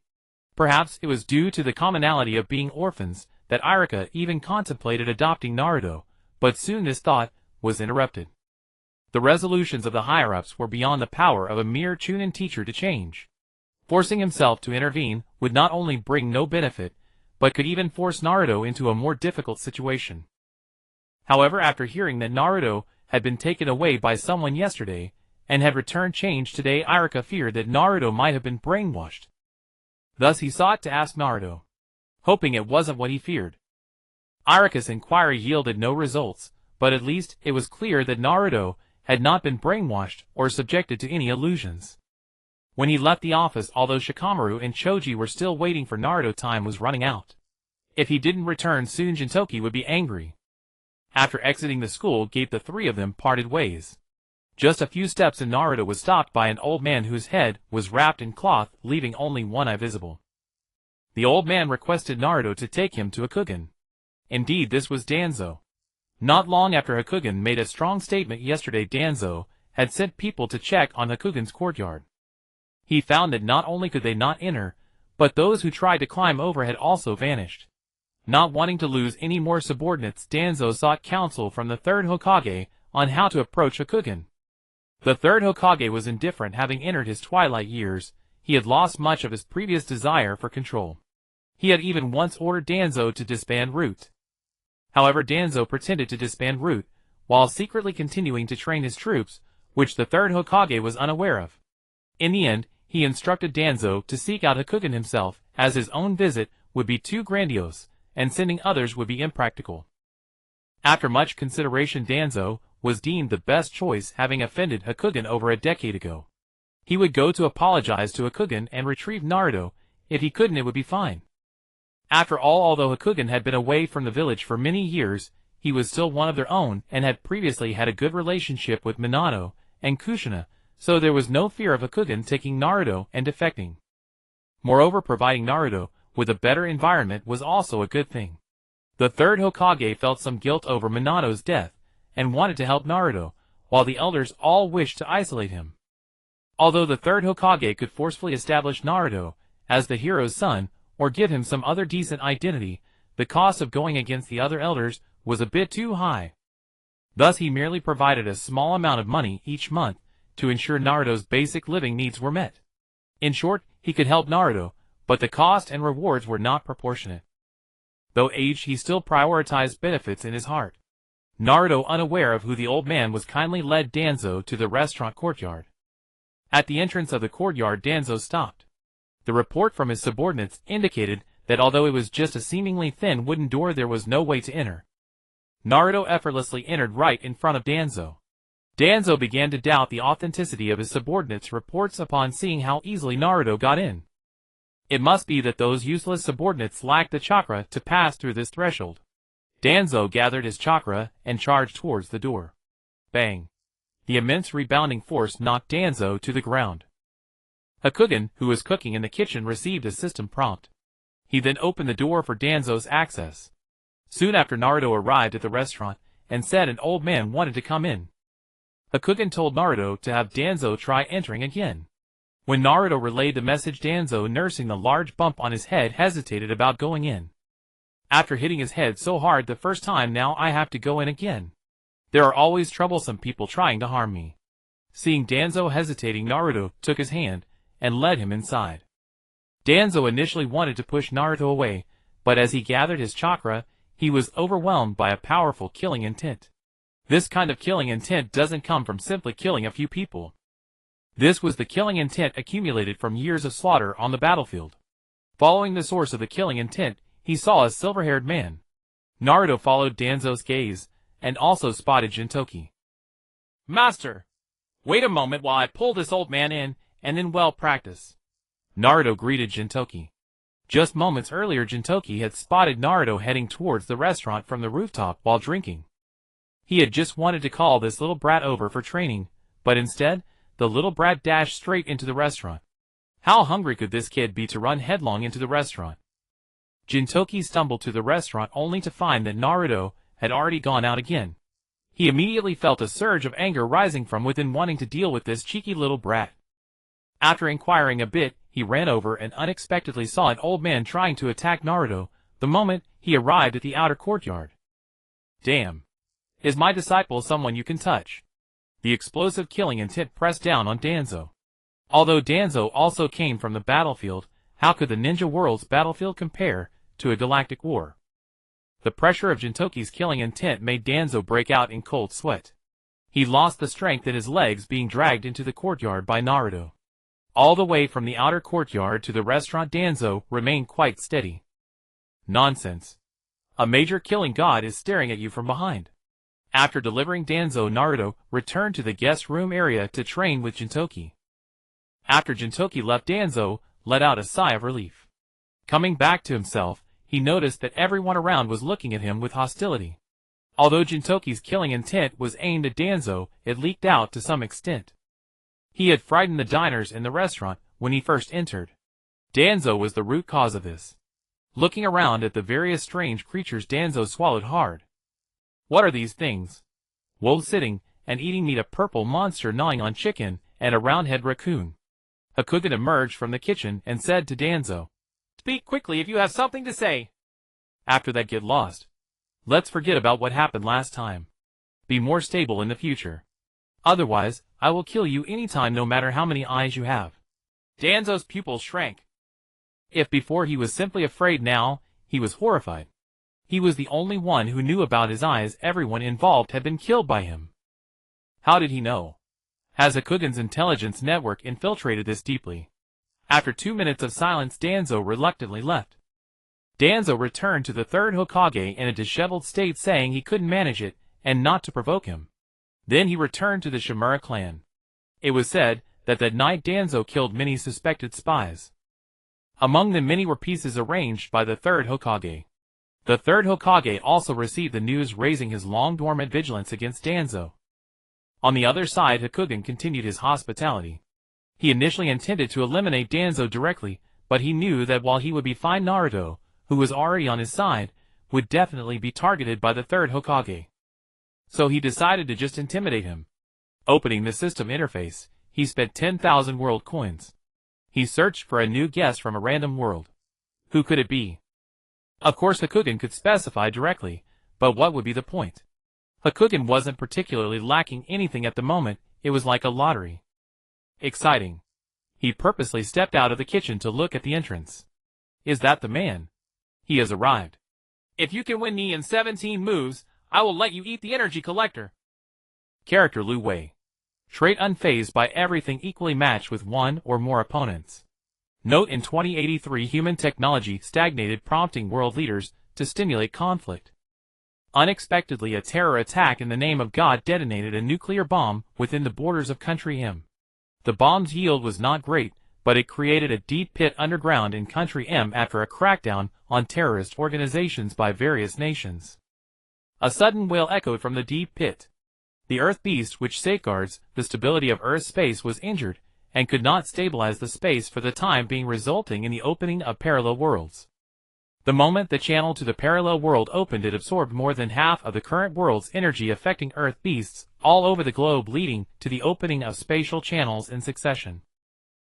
Perhaps it was due to the commonality of being orphans that Iruka even contemplated adopting Naruto, but soon this thought was interrupted. The resolutions of the higher-ups were beyond the power of a mere Chunin teacher to change. Forcing himself to intervene would not only bring no benefit, but could even force Naruto into a more difficult situation. However, after hearing that Naruto had been taken away by someone yesterday, and had returned changed today, Iruka feared that Naruto might have been brainwashed. Thus he sought to ask Naruto, hoping it wasn't what he feared. Iruka's inquiry yielded no results, but at least it was clear that Naruto had not been brainwashed or subjected to any illusions. When he left the office, although Shikamaru and Choji were still waiting for Naruto, time was running out. If he didn't return soon, Jintoki would be angry. After exiting the school gate, the 3 of them parted ways. Just a few steps and Naruto was stopped by an old man whose head was wrapped in cloth, leaving only one eye visible. The old man requested Naruto to take him to Hokage. Indeed, this was Danzo. Not long after Hokage made a strong statement yesterday, Danzo had sent people to check on Hokage's courtyard. He found that not only could they not enter, but those who tried to climb over had also vanished. Not wanting to lose any more subordinates, Danzo sought counsel from the 3rd Hokage on how to approach Hokage. The 3rd Hokage was indifferent. Having entered his twilight years, he had lost much of his previous desire for control. He had even once ordered Danzo to disband Root. However, Danzo pretended to disband Root, while secretly continuing to train his troops, which the 3rd Hokage was unaware of. In the end, he instructed Danzo to seek out Hokage himself, as his own visit would be too grandiose, and sending others would be impractical. After much consideration, Danzo was deemed the best choice, having offended Hokage over a decade ago. He would go to apologize to Hokage and retrieve Naruto. If he couldn't, it would be fine. After all, although Hokage had been away from the village for many years, he was still one of their own and had previously had a good relationship with Minato and Kushina, so there was no fear of Hokage taking Naruto and defecting. Moreover, providing Naruto with a better environment was also a good thing. The third Hokage felt some guilt over Minato's death and wanted to help Naruto, while the elders all wished to isolate him. Although the third Hokage could forcefully establish Naruto as the hero's son or give him some other decent identity, the cost of going against the other elders was a bit too high. Thus he merely provided a small amount of money each month to ensure Naruto's basic living needs were met. In short, he could help Naruto, but the cost and rewards were not proportionate. Though aged, he still prioritized benefits in his heart. Naruto, unaware of who the old man was, kindly led Danzo to the restaurant courtyard. At the entrance of the courtyard, Danzo stopped. The report from his subordinates indicated that although it was just a seemingly thin wooden door, there was no way to enter. Naruto effortlessly entered right in front of Danzo. Danzo began to doubt the authenticity of his subordinates' reports upon seeing how easily Naruto got in. It must be that those useless subordinates lacked the chakra to pass through this threshold. Danzo gathered his chakra and charged towards the door. Bang! The immense rebounding force knocked Danzo to the ground. Hokage, who was cooking in the kitchen, received a system prompt. He then opened the door for Danzo's access. Soon after, Naruto arrived at the restaurant and said an old man wanted to come in. Hokage told Naruto to have Danzo try entering again. When Naruto relayed the message, Danzo, nursing the large bump on his head, hesitated about going in. After hitting his head so hard the first time, now I have to go in again. There are always troublesome people trying to harm me. Seeing Danzo hesitating, Naruto took his hand and led him inside. Danzo initially wanted to push Naruto away, but as he gathered his chakra, he was overwhelmed by a powerful killing intent. This kind of killing intent doesn't come from simply killing a few people. This was the killing intent accumulated from years of slaughter on the battlefield. Following the source of the killing intent, he saw a silver-haired man. Naruto followed Danzo's gaze and also spotted Jintoki. Master! Wait a moment while I pull this old man in, and then well practice. Naruto greeted Jintoki. Just moments earlier, Jintoki had spotted Naruto heading towards the restaurant from the rooftop while drinking. He had just wanted to call this little brat over for training, but instead, the little brat dashed straight into the restaurant. How hungry could this kid be to run headlong into the restaurant? Jintoki stumbled to the restaurant only to find that Naruto had already gone out again. He immediately felt a surge of anger rising from within, wanting to deal with this cheeky little brat. After inquiring a bit, he ran over and unexpectedly saw an old man trying to attack Naruto the moment he arrived at the outer courtyard. Damn! Is my disciple someone you can touch? The explosive killing intent pressed down on Danzo. Although Danzo also came from the battlefield, how could the ninja world's battlefield compare to a galactic war? The pressure of Jintoki's killing intent made Danzo break out in cold sweat. He lost the strength in his legs being dragged into the courtyard by Naruto. All the way from the outer courtyard to the restaurant, Danzo remained quite steady. Nonsense. A major killing god is staring at you from behind. After delivering Danzo, Naruto returned to the guest room area to train with Jintoki. After Jintoki left, Danzo let out a sigh of relief. Coming back to himself, he noticed that everyone around was looking at him with hostility. Although Jintoki's killing intent was aimed at Danzo, it leaked out to some extent. He had frightened the diners in the restaurant when he first entered. Danzo was the root cause of this. Looking around at the various strange creatures, Danzo swallowed hard. What are these things? Wolves sitting and eating meat, a purple monster gnawing on chicken, and a round-head raccoon. Hokage emerged from the kitchen and said to Danzo, "Speak quickly if you have something to say." After that, get lost. Let's forget about what happened last time. Be more stable in the future. Otherwise, I will kill you anytime, no matter how many eyes you have. Danzo's pupils shrank. If before he was simply afraid, now he was horrified. He was the only one who knew about his eyes. Everyone involved had been killed by him. How did he know? Has Hokage's intelligence network infiltrated this deeply? After 2 minutes of silence, Danzo reluctantly left. Danzo returned to the third Hokage in a disheveled state, saying he couldn't manage it and not to provoke him. Then he returned to the Shimura clan. It was said that that night Danzo killed many suspected spies. Among them many were pieces arranged by the third Hokage. The third Hokage also received the news, raising his long-dormant vigilance against Danzo. On the other side, Hakugan continued his hospitality. He initially intended to eliminate Danzo directly, but he knew that while he would be fine, Naruto, who was already on his side, would definitely be targeted by the third Hokage. So he decided to just intimidate him. Opening the system interface, he spent 10,000 world coins. He searched for a new guest from a random world. Who could it be? Of course Hakugan could specify directly, but what would be the point? Hakugan wasn't particularly lacking anything at the moment. It was like a lottery. Exciting. He purposely stepped out of the kitchen to look at the entrance. Is that the man? He has arrived. If you can win me in 17 moves, I will let you eat the energy collector. Character Lu Wei. Trait unfazed by everything, equally matched with one or more opponents. Note: in 2083 human technology stagnated, prompting world leaders to stimulate conflict. Unexpectedly, a terror attack in the name of God detonated a nuclear bomb within the borders of Country M. The bomb's yield was not great, but it created a deep pit underground in Country M after a crackdown on terrorist organizations by various nations. A sudden wail echoed from the deep pit. The Earth Beast, which safeguards the stability of Earth's space, was injured, and could not stabilize the space for the time being, resulting in the opening of parallel worlds. The moment the channel to the parallel world opened, it absorbed more than half of the current world's energy, affecting Earth beasts all over the globe, leading to the opening of spatial channels in succession.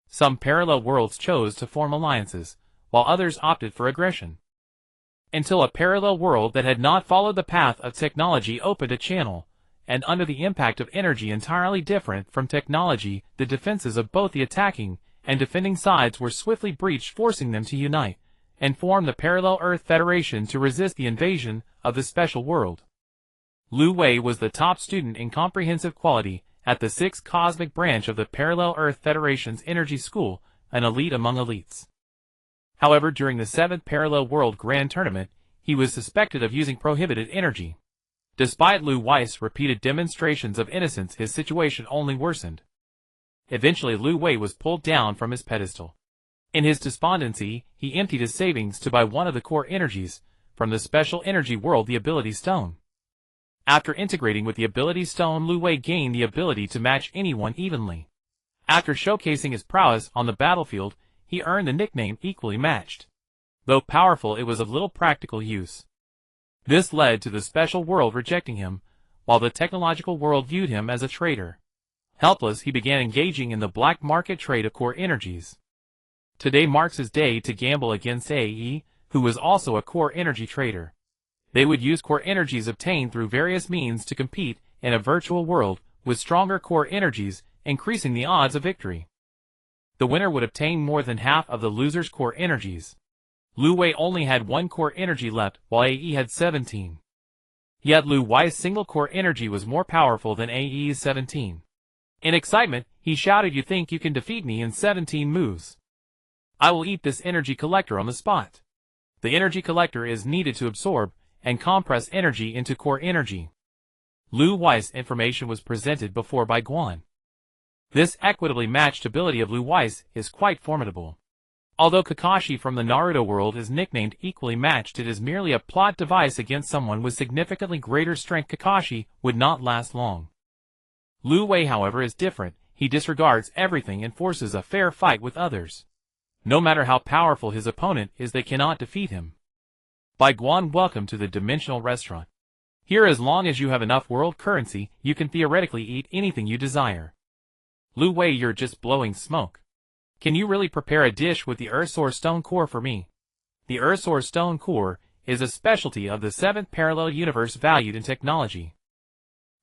Some parallel worlds chose to form alliances, while others opted for aggression. Until a parallel world that had not followed the path of technology opened a channel, and under the impact of energy entirely different from technology, the defenses of both the attacking and defending sides were swiftly breached, forcing them to unite and form the Parallel Earth Federation to resist the invasion of the special world. Lu Wei was the top student in comprehensive quality at the 6th Cosmic Branch of the Parallel Earth Federation's Energy School, an elite among elites. However, during the 7th Parallel World Grand Tournament, he was suspected of using prohibited energy. Despite Lu Wei's repeated demonstrations of innocence, his situation only worsened. Eventually, Lu Wei was pulled down from his pedestal. In his despondency, he emptied his savings to buy one of the core energies from the special energy world, the Ability Stone. After integrating with the Ability Stone, Lu Wei gained the ability to match anyone evenly. After showcasing his prowess on the battlefield, he earned the nickname Equally Matched. Though powerful, it was of little practical use. This led to the special world rejecting him, while the technological world viewed him as a traitor. Helpless, he began engaging in the black market trade of core energies. Today marks his day to gamble against AE, who was also a core energy trader. They would use core energies obtained through various means to compete in a virtual world with stronger core energies, increasing the odds of victory. The winner would obtain more than half of the loser's core energies. Lu Wei only had one core energy left, while AE had 17. Yet Lu Wei's single core energy was more powerful than AE's 17. In excitement, he shouted, "You think you can defeat me in 17 moves? I will eat this energy collector on the spot." The energy collector is needed to absorb and compress energy into core energy. Lu Wei's information was presented before Bai Guan. This equitably matched ability of Lu Wei's is quite formidable. Although Kakashi from the Naruto world is nicknamed Equally Matched, it is merely a plot device against someone with significantly greater strength. Kakashi would not last long. Lu Wei, however, is different. He disregards everything and forces a fair fight with others. No matter how powerful his opponent is, they cannot defeat him. Bai Guan, welcome to the Dimensional Restaurant. Here, as long as you have enough world currency, you can theoretically eat anything you desire. Lu Wei, you're just blowing smoke. Can you really prepare a dish with the Ursaur Stone Core for me? The Ursaur Stone Core is a specialty of the 7th Parallel Universe, valued in technology.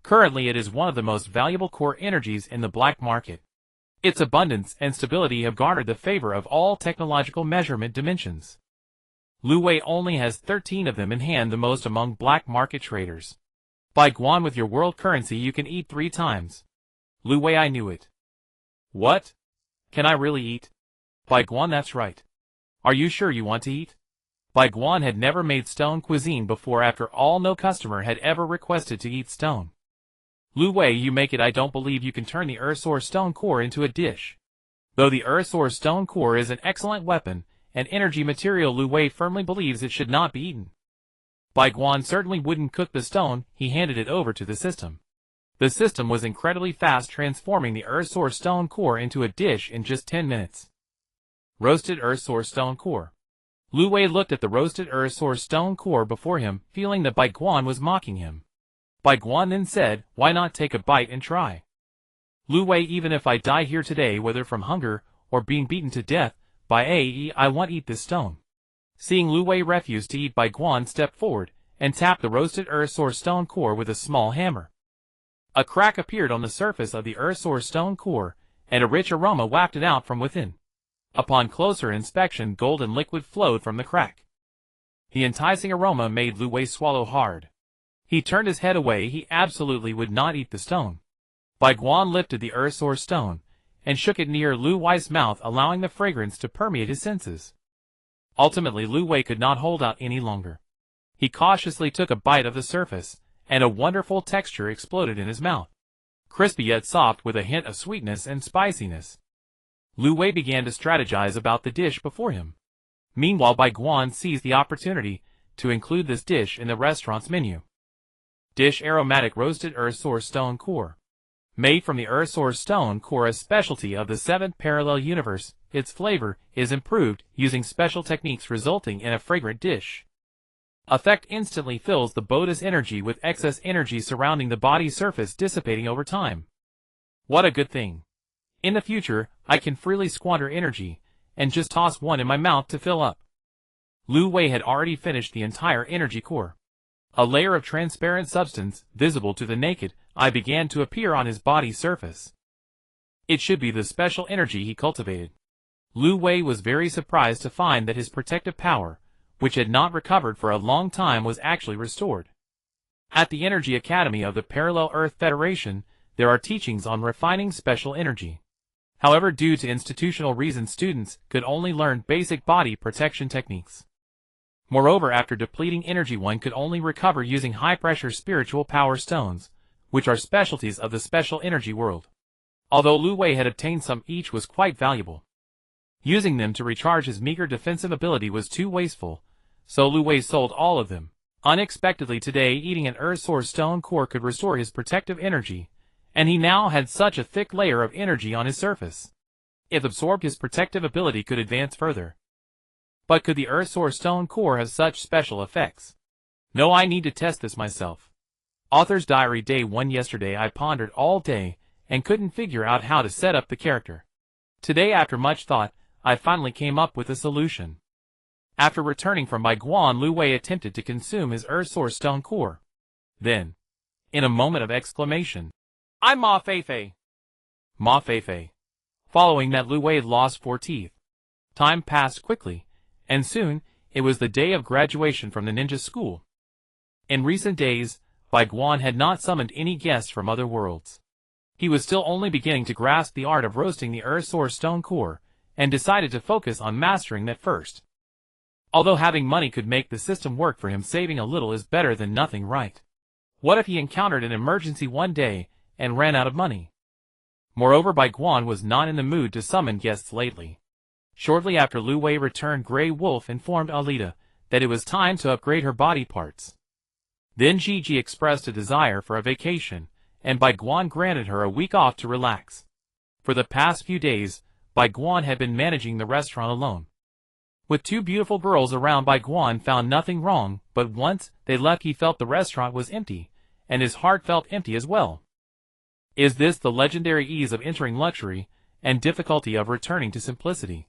Currently, it is one of the most valuable core energies in the black market. Its abundance and stability have garnered the favor of all technological measurement dimensions. Lu Wei only has 13 of them in hand, the most among black market traders. Bai Guan, with your world currency you can eat 3 times. Lu Wei, I knew it. What? Can I really eat? Bai Guan, that's right. Are you sure you want to eat? Bai Guan had never made stone cuisine before. After all, no customer had ever requested to eat stone. Lu Wei, you make it. I don't believe you can turn the Earthsource Stone Core into a dish. Though the Earthsource Stone Core is an excellent weapon and energy material, Lu Wei firmly believes it should not be eaten. Bai Guan certainly wouldn't cook the stone. He handed it over to the system. The system was incredibly fast, transforming the Earthsource Stone Core into a dish in just 10 minutes. Roasted Earthsource Stone Core. Lu Wei looked at the roasted Earthsource Stone Core before him, feeling that Bai Guan was mocking him. Bai Guan then said, "Why not take a bite and try?" Lu Wei, even if I die here today, whether from hunger or being beaten to death by AE, I won't eat this stone. Seeing Lu Wei refuse to eat, Bai Guan stepped forward and tapped the roasted Earthsource Stone Core with a small hammer. A crack appeared on the surface of the Earthsource Stone Core, and a rich aroma wafted out from within. Upon closer inspection, golden liquid flowed from the crack. The enticing aroma made Lu Wei swallow hard. He turned his head away. He absolutely would not eat the stone. Bai Guan lifted the Earthsource Stone and shook it near Lu Wei's mouth, allowing the fragrance to permeate his senses. Ultimately, Lu Wei could not hold out any longer. He cautiously took a bite of the surface, and a wonderful texture exploded in his mouth. Crispy yet soft, with a hint of sweetness and spiciness. Lu Wei began to strategize about the dish before him. Meanwhile, Bai Guan seized the opportunity to include this dish in the restaurant's menu. Dish: aromatic roasted Earthsource Stone Core. Made from the Earthsource Stone Core, a specialty of the 7th parallel universe, its flavor is improved using special techniques, resulting in a fragrant dish. Effect: instantly fills the body's energy with excess energy surrounding the body surface, dissipating over time. What a good thing. In the future, I can freely squander energy and just toss one in my mouth to fill up. Lu Wei had already finished the entire energy core. A layer of transparent substance, visible to the naked eye, began to appear on his body's surface. It should be the special energy he cultivated. Lu Wei was very surprised to find that his protective power, which had not recovered for a long time, was actually restored. At the Energy Academy of the Parallel Earth Federation, there are teachings on refining special energy. However, due to institutional reasons, students could only learn basic body protection techniques. Moreover, after depleting energy, one could only recover using high-pressure spiritual power stones, which are specialties of the special energy world. Although Lu Wei had obtained some, each was quite valuable. Using them to recharge his meager defensive ability was too wasteful, so Lu Wei sold all of them. Unexpectedly today, eating an Earthsource Stone Core could restore his protective energy, and he now had such a thick layer of energy on his surface. If absorbed, his protective ability could advance further. But could the Earthsource Stone Core have such special effects? No, I need to test this myself. Author's Diary, Day 1. Yesterday I pondered all day and couldn't figure out how to set up the character. Today, after much thought, I finally came up with a solution. After returning from Bai Guan, Lu Wei attempted to consume his Earthsource Stone Core. Then, in a moment of exclamation, "I'm Ma Feifei!" Ma Feifei. Following that, Lu Wei lost 4 teeth. Time passed quickly, and soon, it was the day of graduation from the ninja school. In recent days, Bai Guan had not summoned any guests from other worlds. He was still only beginning to grasp the art of roasting the Earthsource Stone Core, and decided to focus on mastering that first. Although having money could make the system work for him, saving a little is better than nothing, right? What if he encountered an emergency one day and ran out of money? Moreover, Bai Guan was not in the mood to summon guests lately. Shortly after Lu Wei returned, Grey Wolf informed Alita that it was time to upgrade her body parts. Then Gigi expressed a desire for a vacation, and Bai Guan granted her a week off to relax. For the past few days, Bai Guan had been managing the restaurant alone. With 2 beautiful girls around, Bai Guan found nothing wrong, but once they left, he felt the restaurant was empty, and his heart felt empty as well. Is this the legendary ease of entering luxury, and difficulty of returning to simplicity?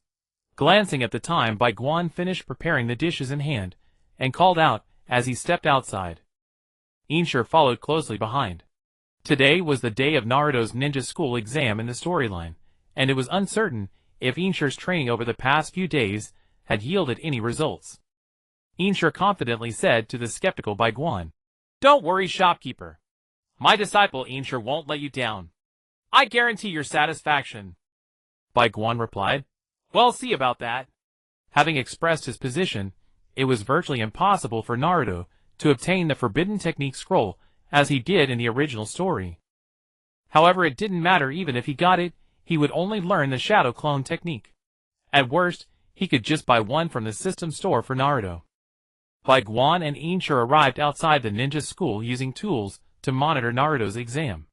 Glancing at the time, Bai Guan finished preparing the dishes in hand, and called out as he stepped outside. Inshur followed closely behind. Today was the day of Naruto's ninja school exam in the storyline, and it was uncertain if Inshur's training over the past few days had yielded any results. Inshur confidently said to the skeptical Bai Guan, "Don't worry, shopkeeper. My disciple Inshur won't let you down. I guarantee your satisfaction." Bai Guan replied, "Well, see about that." Having expressed his position, it was virtually impossible for Naruto to obtain the Forbidden Technique Scroll, as he did in the original story. However, it didn't matter. Even if he got it, he would only learn the shadow clone technique. At worst, he could just buy one from the system store for Naruto. Bai Guan and Insha arrived outside the ninja school using tools to monitor Naruto's exam.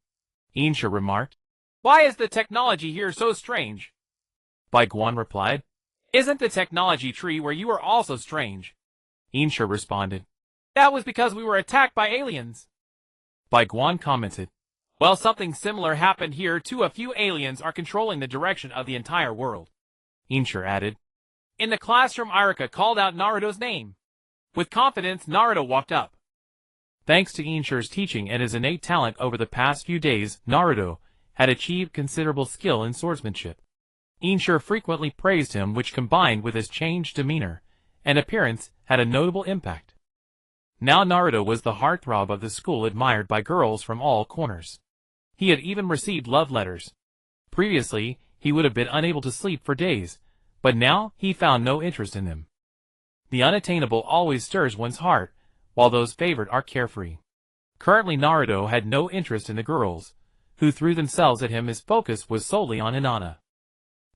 Insha remarked, "Why is the technology here so strange?" Bai Guan replied, "Isn't the technology tree where you are also strange?" Insha responded, "That was because we were attacked by aliens." Bai Guan commented, "Well, something similar happened here too. A few aliens are controlling the direction of the entire world." Insha added. In the classroom, Iruka called out Naruto's name. With confidence, Naruto walked up. Thanks to Insha's teaching and his innate talent over the past few days, Naruto had achieved considerable skill in swordsmanship. Insha frequently praised him, which combined with his changed demeanor and appearance had a notable impact. Now Naruto was the heartthrob of the school, admired by girls from all corners. He had even received love letters. Previously, he would have been unable to sleep for days, but now he found no interest in them. The unattainable always stirs one's heart, while those favored are carefree. Currently Naruto had no interest in the girls, who threw themselves at him. His focus was solely on Hinata.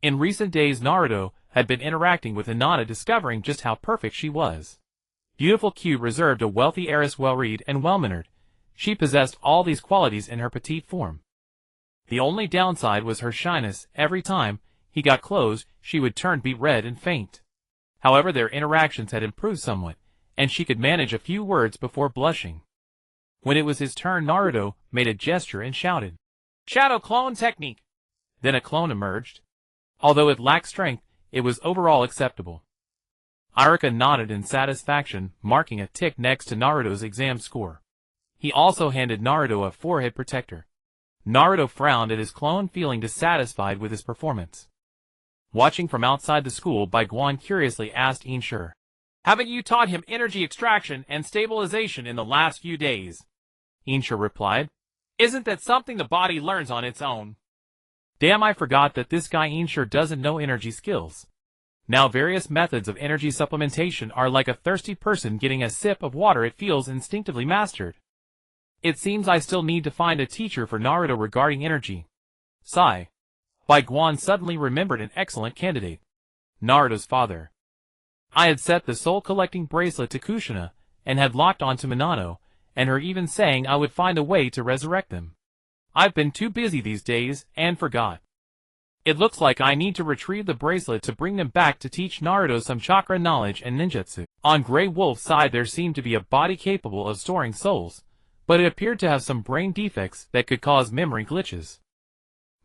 In recent days Naruto had been interacting with Hinata, discovering just how perfect she was. Beautiful, cute, reserved, a wealthy heiress, well-read and well-mannered. She possessed all these qualities in her petite form. The only downside was her shyness. Every time he got close, she would turn beet red and faint. However, their interactions had improved somewhat, and she could manage a few words before blushing. When it was his turn, Naruto made a gesture and shouted, "Shadow clone technique!" Then a clone emerged. Although it lacked strength, it was overall acceptable. Iruka nodded in satisfaction, marking a tick next to Naruto's exam score. He also handed Naruto a forehead protector. Naruto frowned at his clone, feeling dissatisfied with his performance. Watching from outside the school, Bai Guan curiously asked Insha, "Haven't you taught him energy extraction and stabilization in the last few days?" Insha replied, "Isn't that something the body learns on its own?" Damn, I forgot that this guy Insha doesn't know energy skills. Now various methods of energy supplementation are like a thirsty person getting a sip of water. It feels instinctively mastered. It seems I still need to find a teacher for Naruto regarding energy. Sigh. Bai Guan suddenly remembered an excellent candidate. Naruto's father. I had set the soul-collecting bracelet to Kushina, and had locked onto Minato, and her even saying I would find a way to resurrect them. I've been too busy these days, and forgot. It looks like I need to retrieve the bracelet to bring them back to teach Naruto some chakra knowledge and ninjutsu. On Grey Wolf's side there seemed to be a body capable of storing souls, but it appeared to have some brain defects that could cause memory glitches.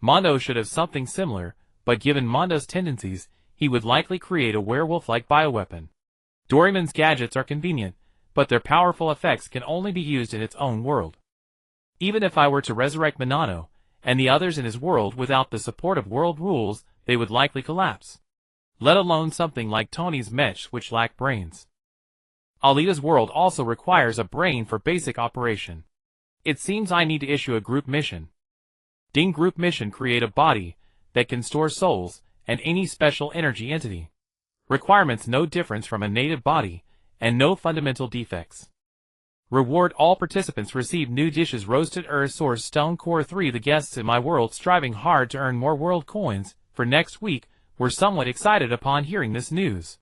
Mondo should have something similar, but given Mondo's tendencies, he would likely create a werewolf-like bioweapon. Doraemon's gadgets are convenient, but their powerful effects can only be used in its own world. Even if I were to resurrect Minato, and the others in his world without the support of world rules, they would likely collapse. Let alone something like Tony's mesh, which lack brains. Alita's world also requires a brain for basic operation. It seems I need to issue a group mission. Ding group mission: create a body that can store souls and any special energy entity. Requirements: no difference from a native body, and no fundamental defects. Reward: all participants receive new dishes: roasted earth source stone core 3. The guests in my world, striving hard to earn more world coins for next week, were somewhat excited upon hearing this news.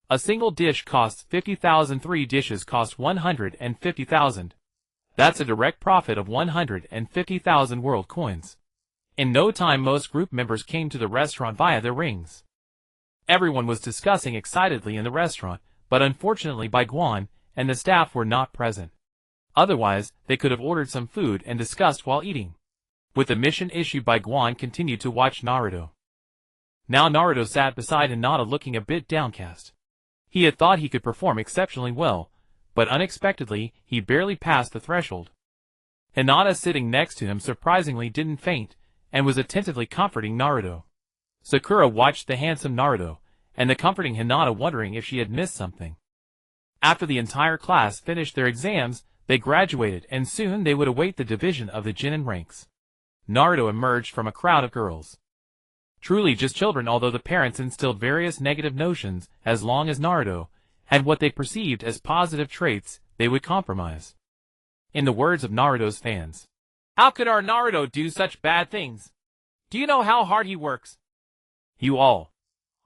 A single dish costs 50,000, 3 dishes cost 150,000. That's a direct profit of 150,000 world coins. In no time most group members came to the restaurant via their rings. Everyone was discussing excitedly in the restaurant, but unfortunately Bai Guan and the staff were not present. Otherwise, they could have ordered some food and discussed while eating. With the mission issued, Bai Guan continued to watch Naruto. Now Naruto sat beside Hinata looking a bit downcast. He had thought he could perform exceptionally well, but unexpectedly, he barely passed the threshold. Hinata, sitting next to him, surprisingly didn't faint, and was attentively comforting Naruto. Sakura watched the handsome Naruto, and the comforting Hinata, wondering if she had missed something. After the entire class finished their exams, they graduated, and soon they would await the division of the Genin ranks. Naruto emerged from a crowd of girls. Truly just children, although the parents instilled various negative notions. As long as Naruto had what they perceived as positive traits, they would compromise. In the words of Naruto's fans, How could our Naruto do such bad things? Do you know how hard he works? You all.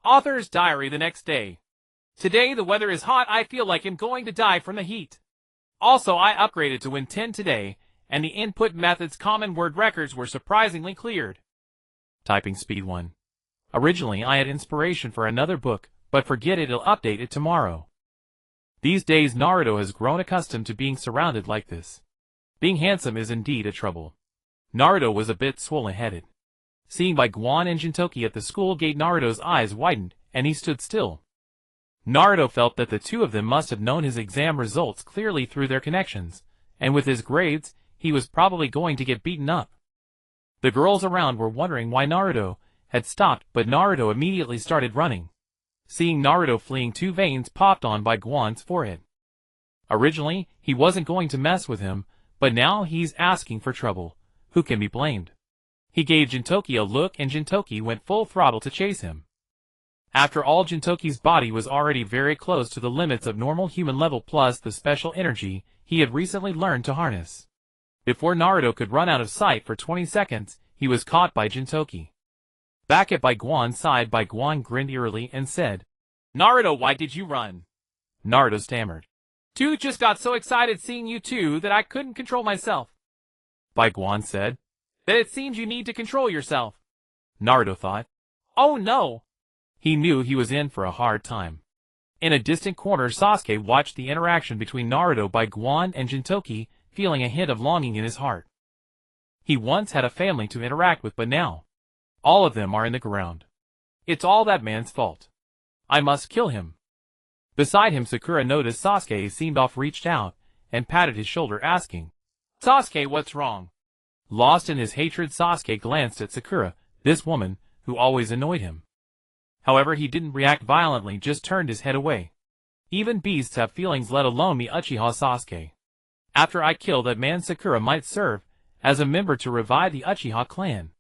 Author's diary the next day. Today the weather is hot. I feel like I'm going to die from the heat. Also, I upgraded to Win 10 today, and the input method's common word records were surprisingly cleared. Typing speed 1. Originally I had inspiration for another book, but forget it, it'll update it tomorrow. These days Naruto has grown accustomed to being surrounded like this. Being handsome is indeed a trouble. Naruto was a bit swollen-headed. Seeing Bai Guan and Jintoki at the school gate, Naruto's eyes widened, and he stood still. Naruto felt that the two of them must have known his exam results clearly through their connections, and with his grades, he was probably going to get beaten up. The girls around were wondering why Naruto had stopped, but Naruto immediately started running. Seeing Naruto fleeing, two veins popped on Bai Guan's forehead. Originally, he wasn't going to mess with him, but now he's asking for trouble. Who can be blamed? He gave Jintoki a look and Jintoki went full throttle to chase him. After all, Jintoki's body was already very close to the limits of normal human level plus the special energy he had recently learned to harness. Before Naruto could run out of sight for 20 seconds, he was caught by Jintoki. Back at Bai Guan's side, Bai Guan grinned eerily and said, Naruto, why did you run? Naruto stammered. Dude, just got so excited seeing you two that I couldn't control myself. Bai Guan said, That it seems you need to control yourself. Naruto thought. Oh no! He knew he was in for a hard time. In a distant corner, Sasuke watched the interaction between Naruto, Bai Guan, and Jintoki, feeling a hint of longing in his heart. He once had a family to interact with, but now, all of them are in the ground. It's all that man's fault. I must kill him. Beside him, Sakura noticed Sasuke seemed off, reached out, and patted his shoulder, asking, Sasuke, what's wrong? Lost in his hatred, Sasuke glanced at Sakura, this woman, who always annoyed him. However, he didn't react violently, just turned his head away. Even beasts have feelings, let alone me, Uchiha Sasuke. After I kill that man, Sakura might serve as a member to revive the Uchiha clan.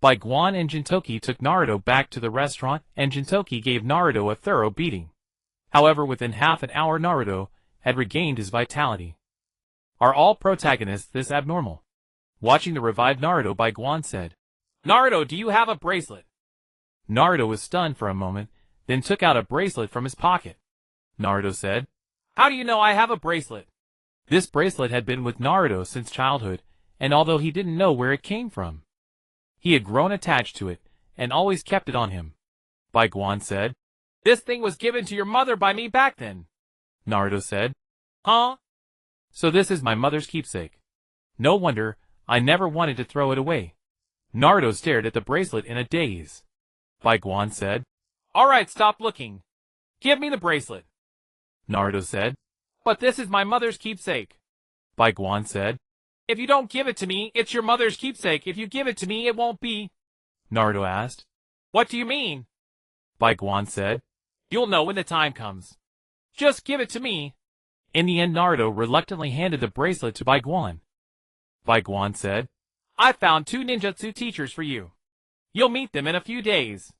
Bai Guan and Jintoki took Naruto back to the restaurant, and Jintoki gave Naruto a thorough beating. However, within half an hour, Naruto had regained his vitality. Are all protagonists this abnormal? Watching the revived Naruto, Bai Guan said, Naruto, do you have a bracelet? Naruto was stunned for a moment, then took out a bracelet from his pocket. Naruto said, How do you know I have a bracelet? This bracelet had been with Naruto since childhood, and although he didn't know where it came from, he had grown attached to it, and always kept it on him. Bai Guan said, This thing was given to your mother by me back then. Naruto said, Huh? So this is my mother's keepsake. No wonder, I never wanted to throw it away. Naruto stared at the bracelet in a daze. Bai Guan said, Alright, stop looking. Give me the bracelet. Naruto said, But this is my mother's keepsake. Bai Guan said, If you don't give it to me, it's your mother's keepsake. If you give it to me, it won't be. Naruto asked. What do you mean? Bai Guan said, You'll know when the time comes. Just give it to me. In the end, Naruto reluctantly handed the bracelet to Bai Guan. Bai Guan said, I found 2 ninjutsu teachers for you. You'll meet them in a few days.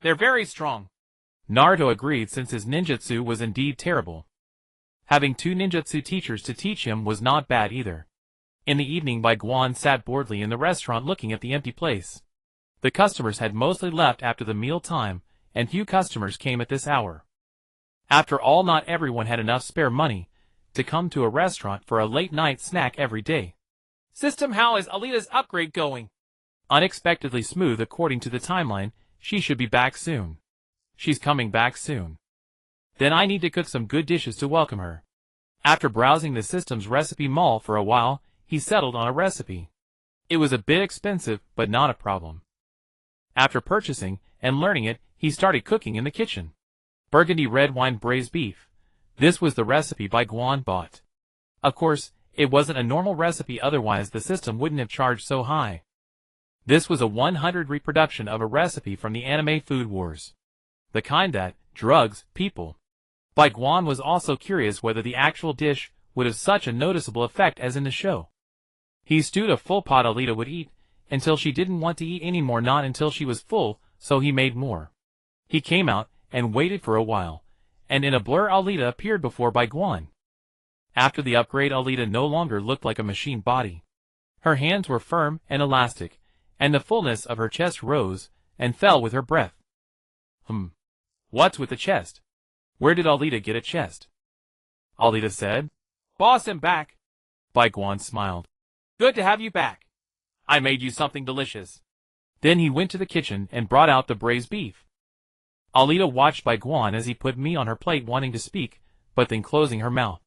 They're very strong. Naruto agreed, since his ninjutsu was indeed terrible. Having 2 ninjutsu teachers to teach him was not bad either. In the evening, Bai Guan sat boredly in the restaurant looking at the empty place. The customers had mostly left after the meal time, and few customers came at this hour. After all, not everyone had enough spare money to come to a restaurant for a late-night snack every day. System, how is Alita's upgrade going? Unexpectedly smooth according to the timeline. She should be back soon. She's coming back soon. Then I need to cook some good dishes to welcome her. After browsing the system's recipe mall for a while, he settled on a recipe. It was a bit expensive, but not a problem. After purchasing and learning it, he started cooking in the kitchen. Burgundy red wine braised beef. This was the recipe Bai Guan bought. Of course, it wasn't a normal recipe, otherwise the system wouldn't have charged so high. This was a 100 reproduction of a recipe from the anime Food Wars. The kind that drugs people. Bai Guan was also curious whether the actual dish would have such a noticeable effect as in the show. He stewed a full pot Alita would eat, until she didn't want to eat anymore, not until she was full, so he made more. He came out, and waited for a while, and in a blur Alita appeared before Bai Guan. After the upgrade, Alita no longer looked like a machine body. Her hands were firm and elastic, and the fullness of her chest rose and fell with her breath. What's with the chest? Where did Alita get a chest? Alita said. Boss, I'm back. Bai Guan smiled. Good to have you back. I made you something delicious. Then he went to the kitchen and brought out the braised beef. Alita watched Bai Guan as he put meat on her plate, wanting to speak, but then closing her mouth.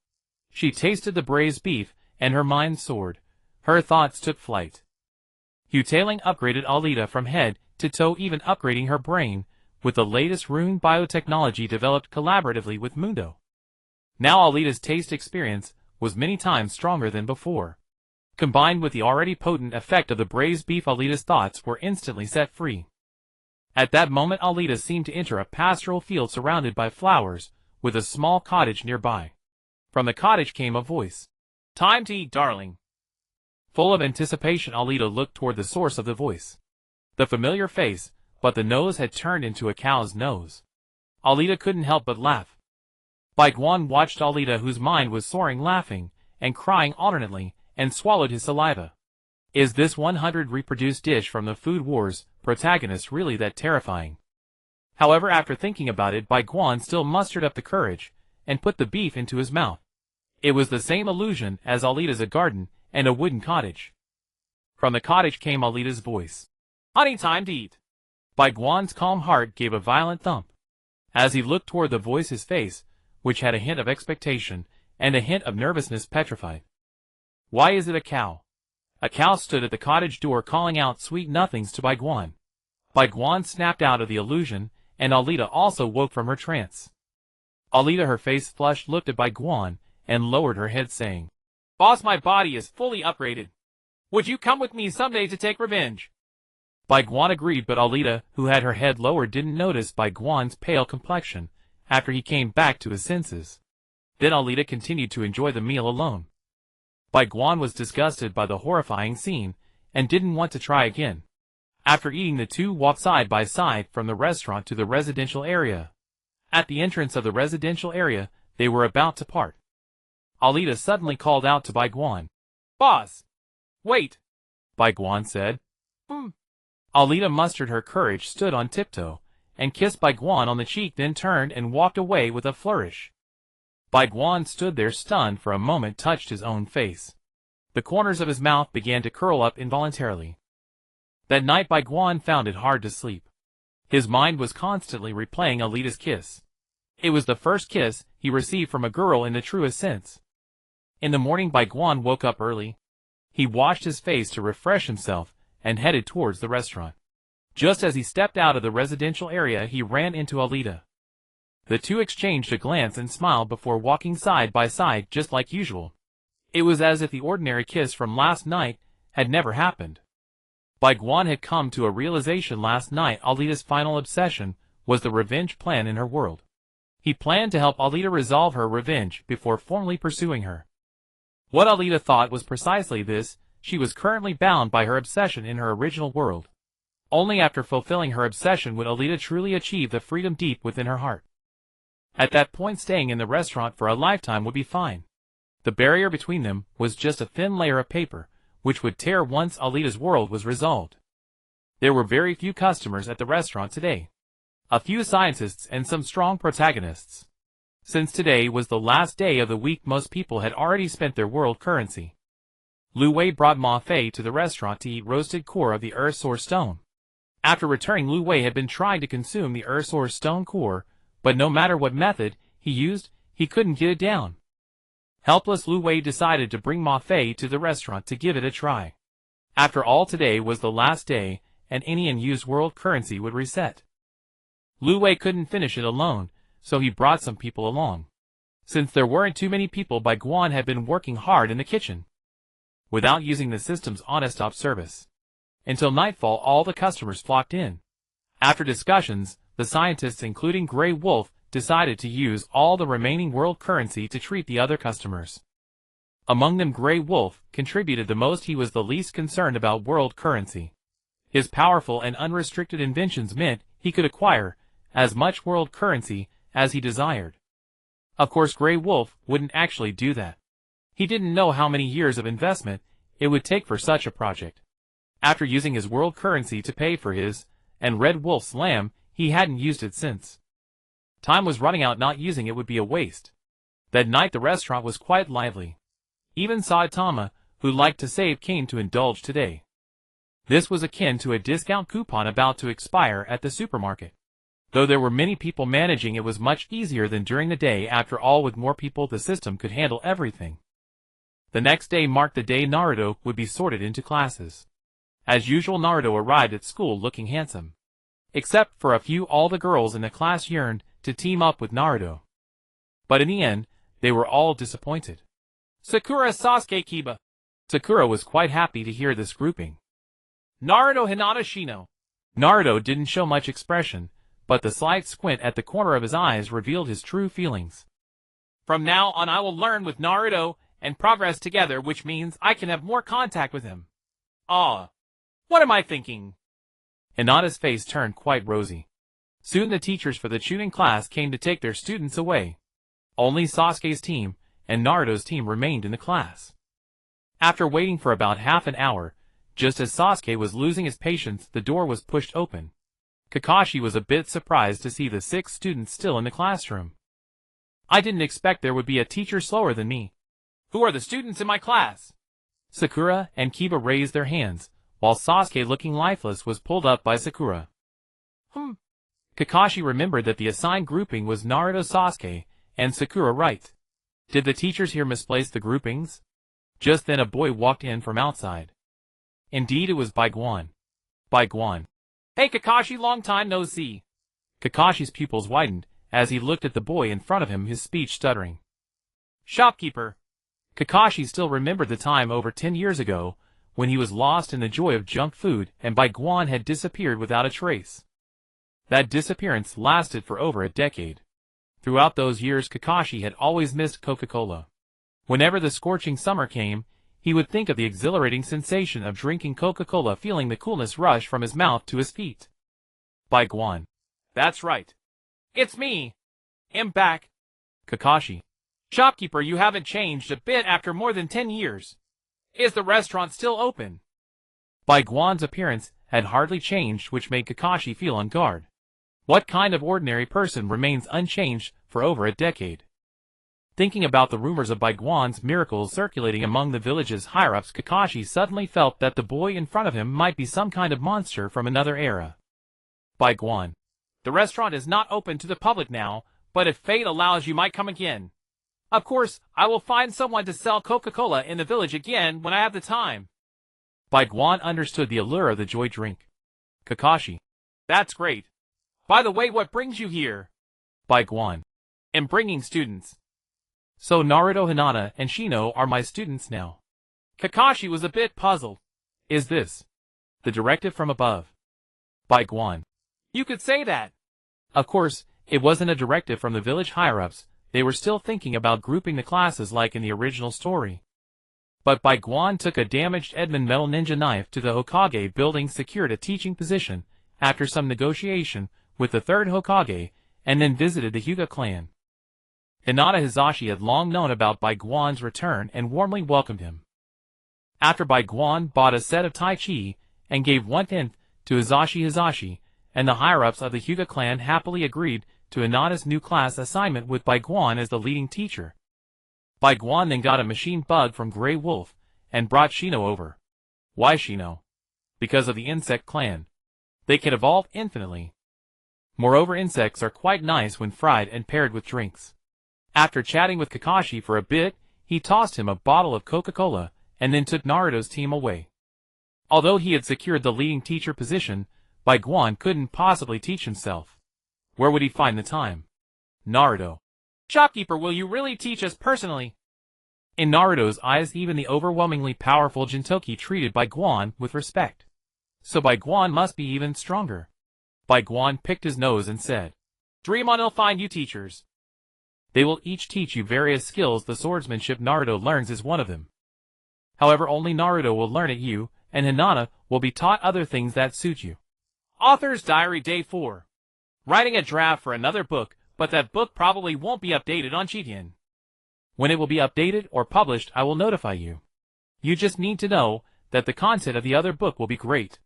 She tasted the braised beef, and her mind soared. Her thoughts took flight. Hugh-tailing upgraded Alita from head to toe, even upgrading her brain with the latest rune biotechnology developed collaboratively with Mundo. Now Alita's taste experience was many times stronger than before. Combined with the already potent effect of the braised beef, Alita's thoughts were instantly set free. At that moment, Alita seemed to enter a pastoral field surrounded by flowers, with a small cottage nearby. From the cottage came a voice. Time to eat, darling. Full of anticipation, Alita looked toward the source of the voice. The familiar face, but the nose had turned into a cow's nose. Alita couldn't help but laugh. Bai Guan watched Alita, whose mind was soaring, laughing and crying alternately, and swallowed his saliva. Is this 100 reproduced dish from the Food Wars protagonist really that terrifying? However, after thinking about it, Bai Guan still mustered up the courage and put the beef into his mouth. It was the same illusion as Alita's, a garden and a wooden cottage. From the cottage came Alita's voice. Honey, time to eat. Bai Guan's calm heart gave a violent thump. As he looked toward the voice, his face, which had a hint of expectation and a hint of nervousness, petrified. Why is it a cow? A cow stood at the cottage door calling out sweet nothings to Bai Guan. Bai Guan snapped out of the illusion, and Alita also woke from her trance. Alita, her face flushed, looked at Bai Guan and lowered her head, saying, Boss, my body is fully upgraded. Would you come with me someday to take revenge? Bai Guan agreed, but Alita, who had her head lowered, didn't notice Bai Guan's pale complexion after he came back to his senses. Then Alita continued to enjoy the meal alone. Bai Guan was disgusted by the horrifying scene and didn't want to try again. After eating, the two walked side by side from the restaurant to the residential area. At the entrance of the residential area, they were about to part. Alita suddenly called out to Bai Guan. Boss! Wait! Bai Guan said. Alita mustered her courage, stood on tiptoe, and kissed Bai Guan on the cheek, then turned and walked away with a flourish. Bai Guan stood there stunned for a moment, touched his own face. The corners of his mouth began to curl up involuntarily. That night Bai Guan found it hard to sleep. His mind was constantly replaying Alita's kiss. It was the first kiss he received from a girl in the truest sense. In the morning, Bai Guan woke up early. He washed his face to refresh himself and headed towards the restaurant. Just as he stepped out of the residential area, he ran into Alita. The two exchanged a glance and smiled before walking side by side just like usual. It was as if the ordinary kiss from last night had never happened. Bai Guan had come to a realization last night. Alita's final obsession was the revenge plan in her world. He planned to help Alita resolve her revenge before formally pursuing her. What Alita thought was precisely this: she was currently bound by her obsession in her original world. Only after fulfilling her obsession would Alita truly achieve the freedom deep within her heart. At that point, staying in the restaurant for a lifetime would be fine. The barrier between them was just a thin layer of paper, which would tear once Alita's world was resolved. There were very few customers at the restaurant today. A few scientists and some strong protagonists. Since today was the last day of the week, most people had already spent their world currency. Lu Wei brought Ma Fei to the restaurant to eat roasted core of the Ursor stone. After returning, Lu Wei had been trying to consume the Ursor stone core, but no matter what method he used, he couldn't get it down. Helpless, Lu Wei decided to bring Ma Fei to the restaurant to give it a try. After all, today was the last day, and any unused world currency would reset. Lu Wei couldn't finish it alone, so he brought some people along. Since there weren't too many people, Bai Guan had been working hard in the kitchen, without using the system's on-stop service. Until nightfall, all the customers flocked in. After discussions, the scientists, including Grey Wolf, decided to use all the remaining world currency to treat the other customers. Among them, Grey Wolf contributed the most. He was the least concerned about world currency. His powerful and unrestricted inventions meant he could acquire as much world currency as he desired. Of course, Grey Wolf wouldn't actually do that. He didn't know how many years of investment it would take for such a project. After using his world currency to pay for his and Red Wolf's lamb, he hadn't used it since. Time was running out. Not using it would be a waste. That night the restaurant was quite lively. Even Saitama, who liked to save, came to indulge today. This was akin to a discount coupon about to expire at the supermarket. Though there were many people managing, it was much easier than during the day. After all, with more people the system could handle everything. The next day marked the day Naruto would be sorted into classes. As usual, Naruto arrived at school looking handsome. Except for a few, all the girls in the class yearned to team up with Naruto. But in the end, they were all disappointed. Sakura, Sasuke, Kiba. Sakura was quite happy to hear this grouping. Naruto, Hinata, Shino. Naruto didn't show much expression, but the slight squint at the corner of his eyes revealed his true feelings. From now on I will learn with Naruto and progress together, which means I can have more contact with him. Ah, what am I thinking? Hinata's face turned quite rosy. Soon the teachers for the tuning class came to take their students away. Only Sasuke's team and Naruto's team remained in the class. After waiting for about half an hour, just as Sasuke was losing his patience, the door was pushed open. Kakashi was a bit surprised to see the 6 students still in the classroom. I didn't expect there would be a teacher slower than me. Who are the students in my class? Sakura and Kiba raised their hands, while Sasuke, looking lifeless, was pulled up by Sakura. Kakashi remembered that the assigned grouping was Naruto, Sasuke, and Sakura, right? Did the teachers here misplace the groupings? Just then a boy walked in from outside. Indeed, it was Bai Guan. Bai Guan. Hey Kakashi, long time no see. Kakashi's pupils widened as he looked at the boy in front of him, his speech stuttering. Shopkeeper. Kakashi still remembered the time over 10 years ago, when he was lost in the joy of junk food and Bai Guan had disappeared without a trace. That disappearance lasted for over a decade. Throughout those years, Kakashi had always missed Coca-Cola. Whenever the scorching summer came, he would think of the exhilarating sensation of drinking Coca-Cola, feeling the coolness rush from his mouth to his feet. Bai Guan. That's right. It's me. I'm back. Kakashi. Shopkeeper, you haven't changed a bit after more than 10 years. Is the restaurant still open? Bai Guan's appearance had hardly changed, which made Kakashi feel on guard. What kind of ordinary person remains unchanged for over a decade? Thinking about the rumors of Bai Guan's miracles circulating among the village's higher-ups, Kakashi suddenly felt that the boy in front of him might be some kind of monster from another era. Bai Guan. The restaurant is not open to the public now, but if fate allows you might come again. Of course, I will find someone to sell Coca-Cola in the village again when I have the time. Bai Guan understood the allure of the joy drink. Kakashi. That's great. By the way, what brings you here? Bai Guan. I'm bringing students. So Naruto, Hinata, and Shino are my students now. Kakashi was a bit puzzled. Is this the directive from above? Bai Guan. You could say that. Of course, it wasn't a directive from the village higher-ups. They were still thinking about grouping the classes like in the original story. But Bai Guan took a damaged Edmund metal ninja knife to the Hokage building, secured a teaching position after some negotiation with the third Hokage, and then visited the Hyuga clan. Hinata Hizashi had long known about Bai Guan's return and warmly welcomed him. After Bai Guan bought a set of Tai Chi and gave 1/10 to Hizashi, and the higher-ups of the Hyuga clan happily agreed to Hinata's new class assignment with Bai Guan as the leading teacher. Bai Guan then got a machine bug from Grey Wolf and brought Shino over. Why Shino? Because of the insect clan. They can evolve infinitely. Moreover, insects are quite nice when fried and paired with drinks. After chatting with Kakashi for a bit, he tossed him a bottle of Coca-Cola and then took Naruto's team away. Although he had secured the leading teacher position, Bai Guan couldn't possibly teach himself. Where would he find the time? Naruto. Shopkeeper, will you really teach us personally? In Naruto's eyes, even the overwhelmingly powerful Jintoki treated Bai Guan with respect. So Bai Guan must be even stronger. Bai Guan picked his nose and said, Dream on, I'll find you teachers. They will each teach you various skills. The swordsmanship Naruto learns is one of them. However, only Naruto will learn it. You and Hinata will be taught other things that suit you. Author's Diary Day 4. Writing a draft for another book, but that book probably won't be updated on Chitian. When it will be updated or published, I will notify you. You just need to know that the content of the other book will be great.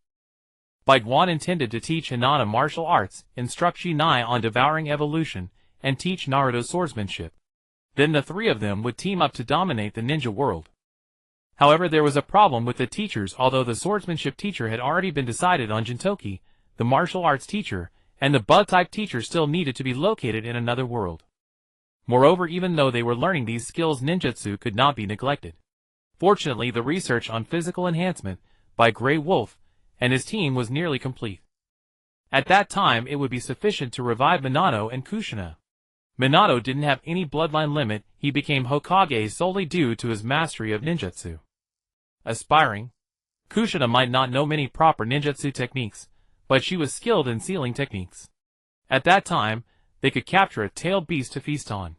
Bai Guan intended to teach Hinata martial arts, instruct Jinai on devouring evolution, and teach Naruto swordsmanship. Then the three of them would team up to dominate the ninja world. However, there was a problem with the teachers. Although the swordsmanship teacher had already been decided on, Jintoki, the martial arts teacher, and the bug-type teacher still needed to be located in another world. Moreover, even though they were learning these skills, ninjutsu could not be neglected. Fortunately, the research on physical enhancement by Grey Wolf and his team was nearly complete. At that time, it would be sufficient to revive Minato and Kushina. Minato didn't have any bloodline limit. He became Hokage solely due to his mastery of ninjutsu. Aspiring, Kushina might not know many proper ninjutsu techniques, but she was skilled in sealing techniques. At that time, they could capture a tailed beast to feast on.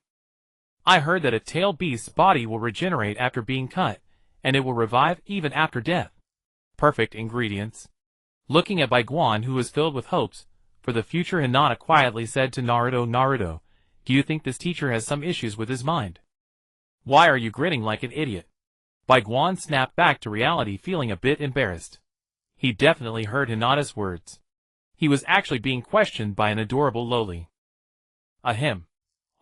I heard that a tailed beast's body will regenerate after being cut, and it will revive even after death. Perfect ingredients. Looking at Bai Guan, who was filled with hopes for the future, Hinata quietly said to Naruto, "Naruto, do you think this teacher has some issues with his mind? Why are you grinning like an idiot?" Bai Guan snapped back to reality, feeling a bit embarrassed. He definitely heard Hinata's words. He was actually being questioned by an adorable loli. Ahem.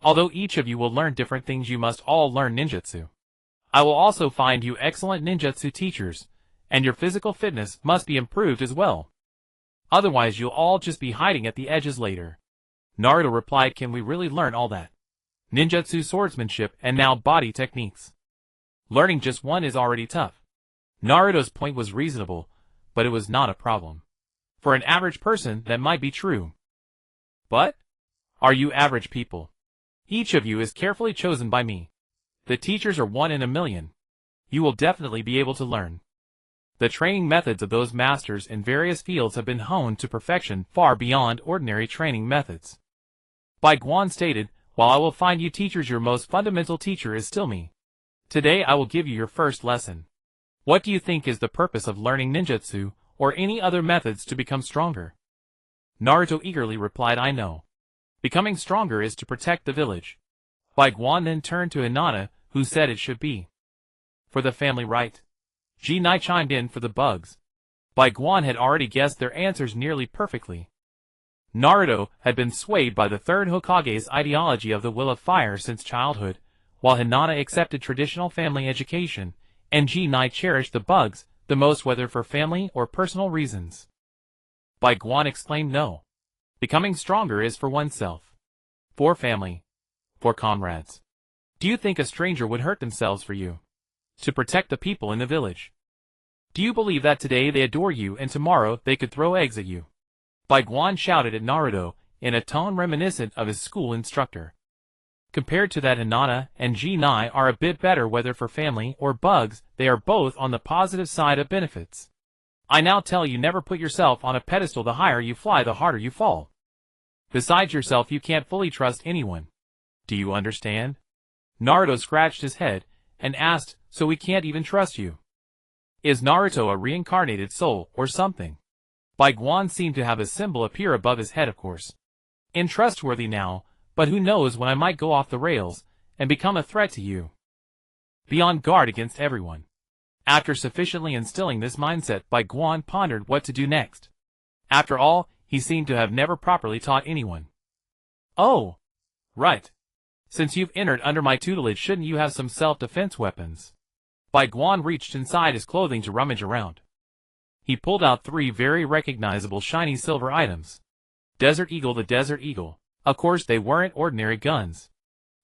Although each of you will learn different things, you must all learn ninjutsu. I will also find you excellent ninjutsu teachers, and your physical fitness must be improved as well. Otherwise you'll all just be hiding at the edges later. Naruto replied, "Can we really learn all that? Ninjutsu, swordsmanship, and now body techniques. Learning just one is already tough." Naruto's point was reasonable, but it was not a problem. For an average person, that might be true. But are you average people? Each of you is carefully chosen by me. The teachers are 1 in a million. You will definitely be able to learn. The training methods of those masters in various fields have been honed to perfection far beyond ordinary training methods. Bai Guan stated, "While I will find you teachers, your most fundamental teacher is still me. Today I will give you your first lesson. What do you think is the purpose of learning ninjutsu or any other methods to become stronger?" Naruto eagerly replied, "I know. Becoming stronger is to protect the village." Bai Guan then turned to Hinata, who said it should be for the family, right? Jinai chimed in for the bugs. Bai Guan had already guessed their answers nearly perfectly. Naruto had been swayed by the third Hokage's ideology of the will of fire since childhood, while Hinata accepted traditional family education, and Jinai cherished the bugs the most, whether for family or personal reasons. Bai Guan exclaimed, "No. Becoming stronger is for oneself. For family. For comrades. Do you think a stranger would hurt themselves for you? To protect the people in the village? Do you believe that today they adore you and tomorrow they could throw eggs at you?" Bai Guan shouted at Naruto in a tone reminiscent of his school instructor. Compared to that, Hinata and Jinai are a bit better, whether for family or bugs. They are both on the positive side of benefits. I now tell you, never put yourself on a pedestal. The higher you fly, the harder you fall. Besides yourself, you can't fully trust anyone. Do you understand? Naruto scratched his head and asked, "So we can't even trust you? Is Naruto a reincarnated soul or something?" Bai Guan seemed to have a symbol appear above his head. "Of course. Untrustworthy now, but who knows when I might go off the rails and become a threat to you. Be on guard against everyone." After sufficiently instilling this mindset, Bai Guan pondered what to do next. After all, he seemed to have never properly taught anyone. "Oh, right. Since you've entered under my tutelage, shouldn't you have some self-defense weapons?" Bai Guan reached inside his clothing to rummage around. He pulled out 3 very recognizable shiny silver items. Desert Eagle, the Desert Eagle. Of course, they weren't ordinary guns.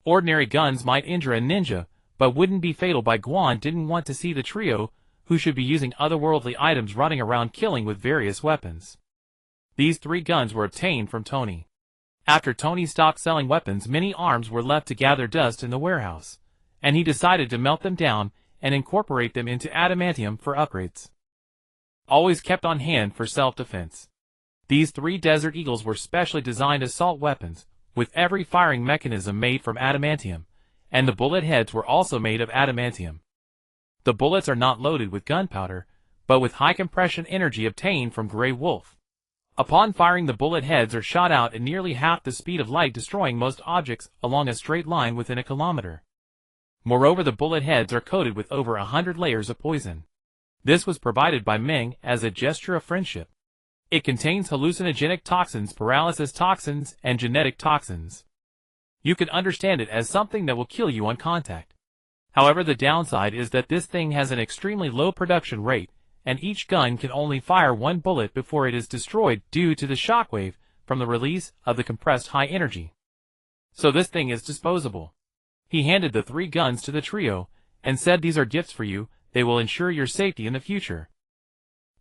Ordinary guns might injure a ninja, but wouldn't be fatal. Bai Guan didn't want to see the trio, who should be using otherworldly items, running around killing with various weapons. These 3 guns were obtained from Tony. After Tony stopped selling weapons, many arms were left to gather dust in the warehouse, and he decided to melt them down and incorporate them into adamantium for upgrades. Always kept on hand for self-defense. These 3 Desert Eagles were specially designed assault weapons, with every firing mechanism made from adamantium, and the bullet heads were also made of adamantium. The bullets are not loaded with gunpowder, but with high compression energy obtained from Grey Wolf. Upon firing, the bullet heads are shot out at nearly half the speed of light, destroying most objects along a straight line within a kilometer. Moreover, the bullet heads are coated with over 100 layers of poison. This was provided by Ming as a gesture of friendship. It contains hallucinogenic toxins, paralysis toxins, and genetic toxins. You can understand it as something that will kill you on contact. However, the downside is that this thing has an extremely low production rate, and each gun can only fire one bullet before it is destroyed due to the shockwave from the release of the compressed high energy. So this thing is disposable. He handed the 3 guns to the trio, and said, "These are gifts for you, they will ensure your safety in the future.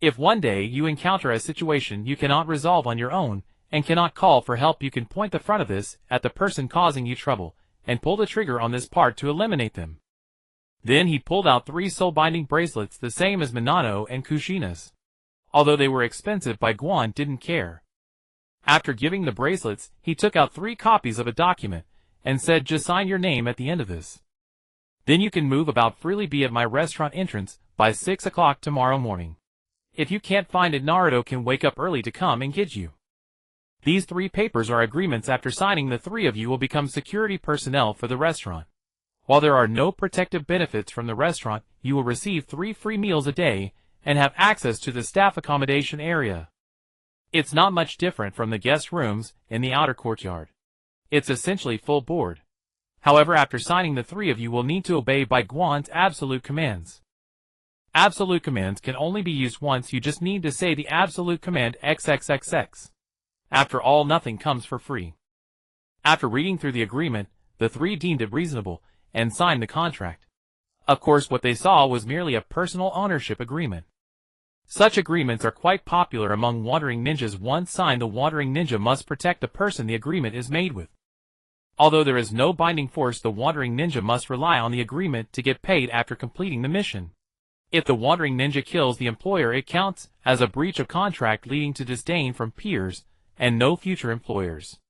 If one day you encounter a situation you cannot resolve on your own, and cannot call for help, you can point the front of this at the person causing you trouble, and pull the trigger on this part to eliminate them." Then he pulled out 3 soul-binding bracelets, the same as Minato and Kushina's. Although they were expensive, Bai Guan didn't care. After giving the bracelets, he took out 3 copies of a document, and said, "Just sign your name at the end of this. Then you can move about freely, be at my restaurant entrance by 6 o'clock tomorrow morning. If you can't find it, Naruto can wake up early to come and get you." These 3 papers are agreements. After signing, the 3 of you will become security personnel for the restaurant. While there are no protective benefits from the restaurant, you will receive 3 free meals a day, and have access to the staff accommodation area. It's not much different from the guest rooms in the outer courtyard. It's essentially full board. However, after signing, the 3 of you will need to obey Bai Guan's absolute commands. Absolute commands can only be used once. You just need to say the absolute command XXXX. After all, nothing comes for free. After reading through the agreement, the 3 deemed it reasonable, and signed the contract. Of course, what they saw was merely a personal ownership agreement. Such agreements are quite popular among wandering ninjas. Once signed, the wandering ninja must protect the person the agreement is made with. Although there is no binding force, the wandering ninja must rely on the agreement to get paid after completing the mission. If the wandering ninja kills the employer, it counts as a breach of contract, leading to disdain from peers and no future employers.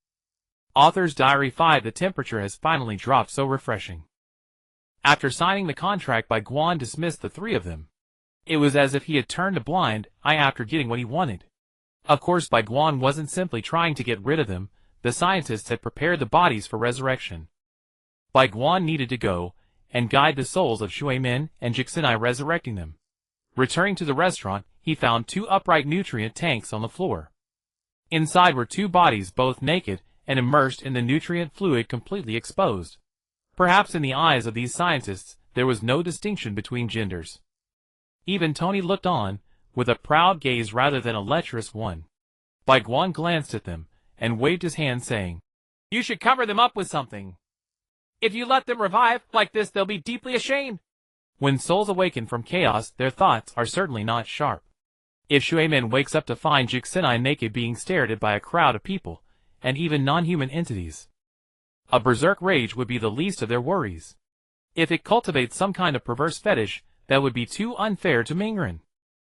Author's Diary 5. The temperature has finally dropped, so refreshing. After signing the contract, Bai Guan dismissed the 3 of them. It was as if he had turned a blind eye after getting what he wanted. Of course, Bai Guan wasn't simply trying to get rid of them. The scientists had prepared the bodies for resurrection. Bai Guan needed to go and guide the souls of Shuimin and Jixinai, resurrecting them. Returning to the restaurant, he found 2 upright nutrient tanks on the floor. Inside were 2 bodies, both naked and immersed in the nutrient fluid, completely exposed. Perhaps in the eyes of these scientists, there was no distinction between genders. Even Tony looked on, with a proud gaze rather than a lecherous one. Bai Guan glanced at them, and waved his hand, saying, "You should cover them up with something. If you let them revive like this, they'll be deeply ashamed." When souls awaken from chaos, their thoughts are certainly not sharp. If Shuimin wakes up to find Jixinai naked, being stared at by a crowd of people, and even non-human entities, a berserk rage would be the least of their worries. If it cultivates some kind of perverse fetish, that would be too unfair to Mingren.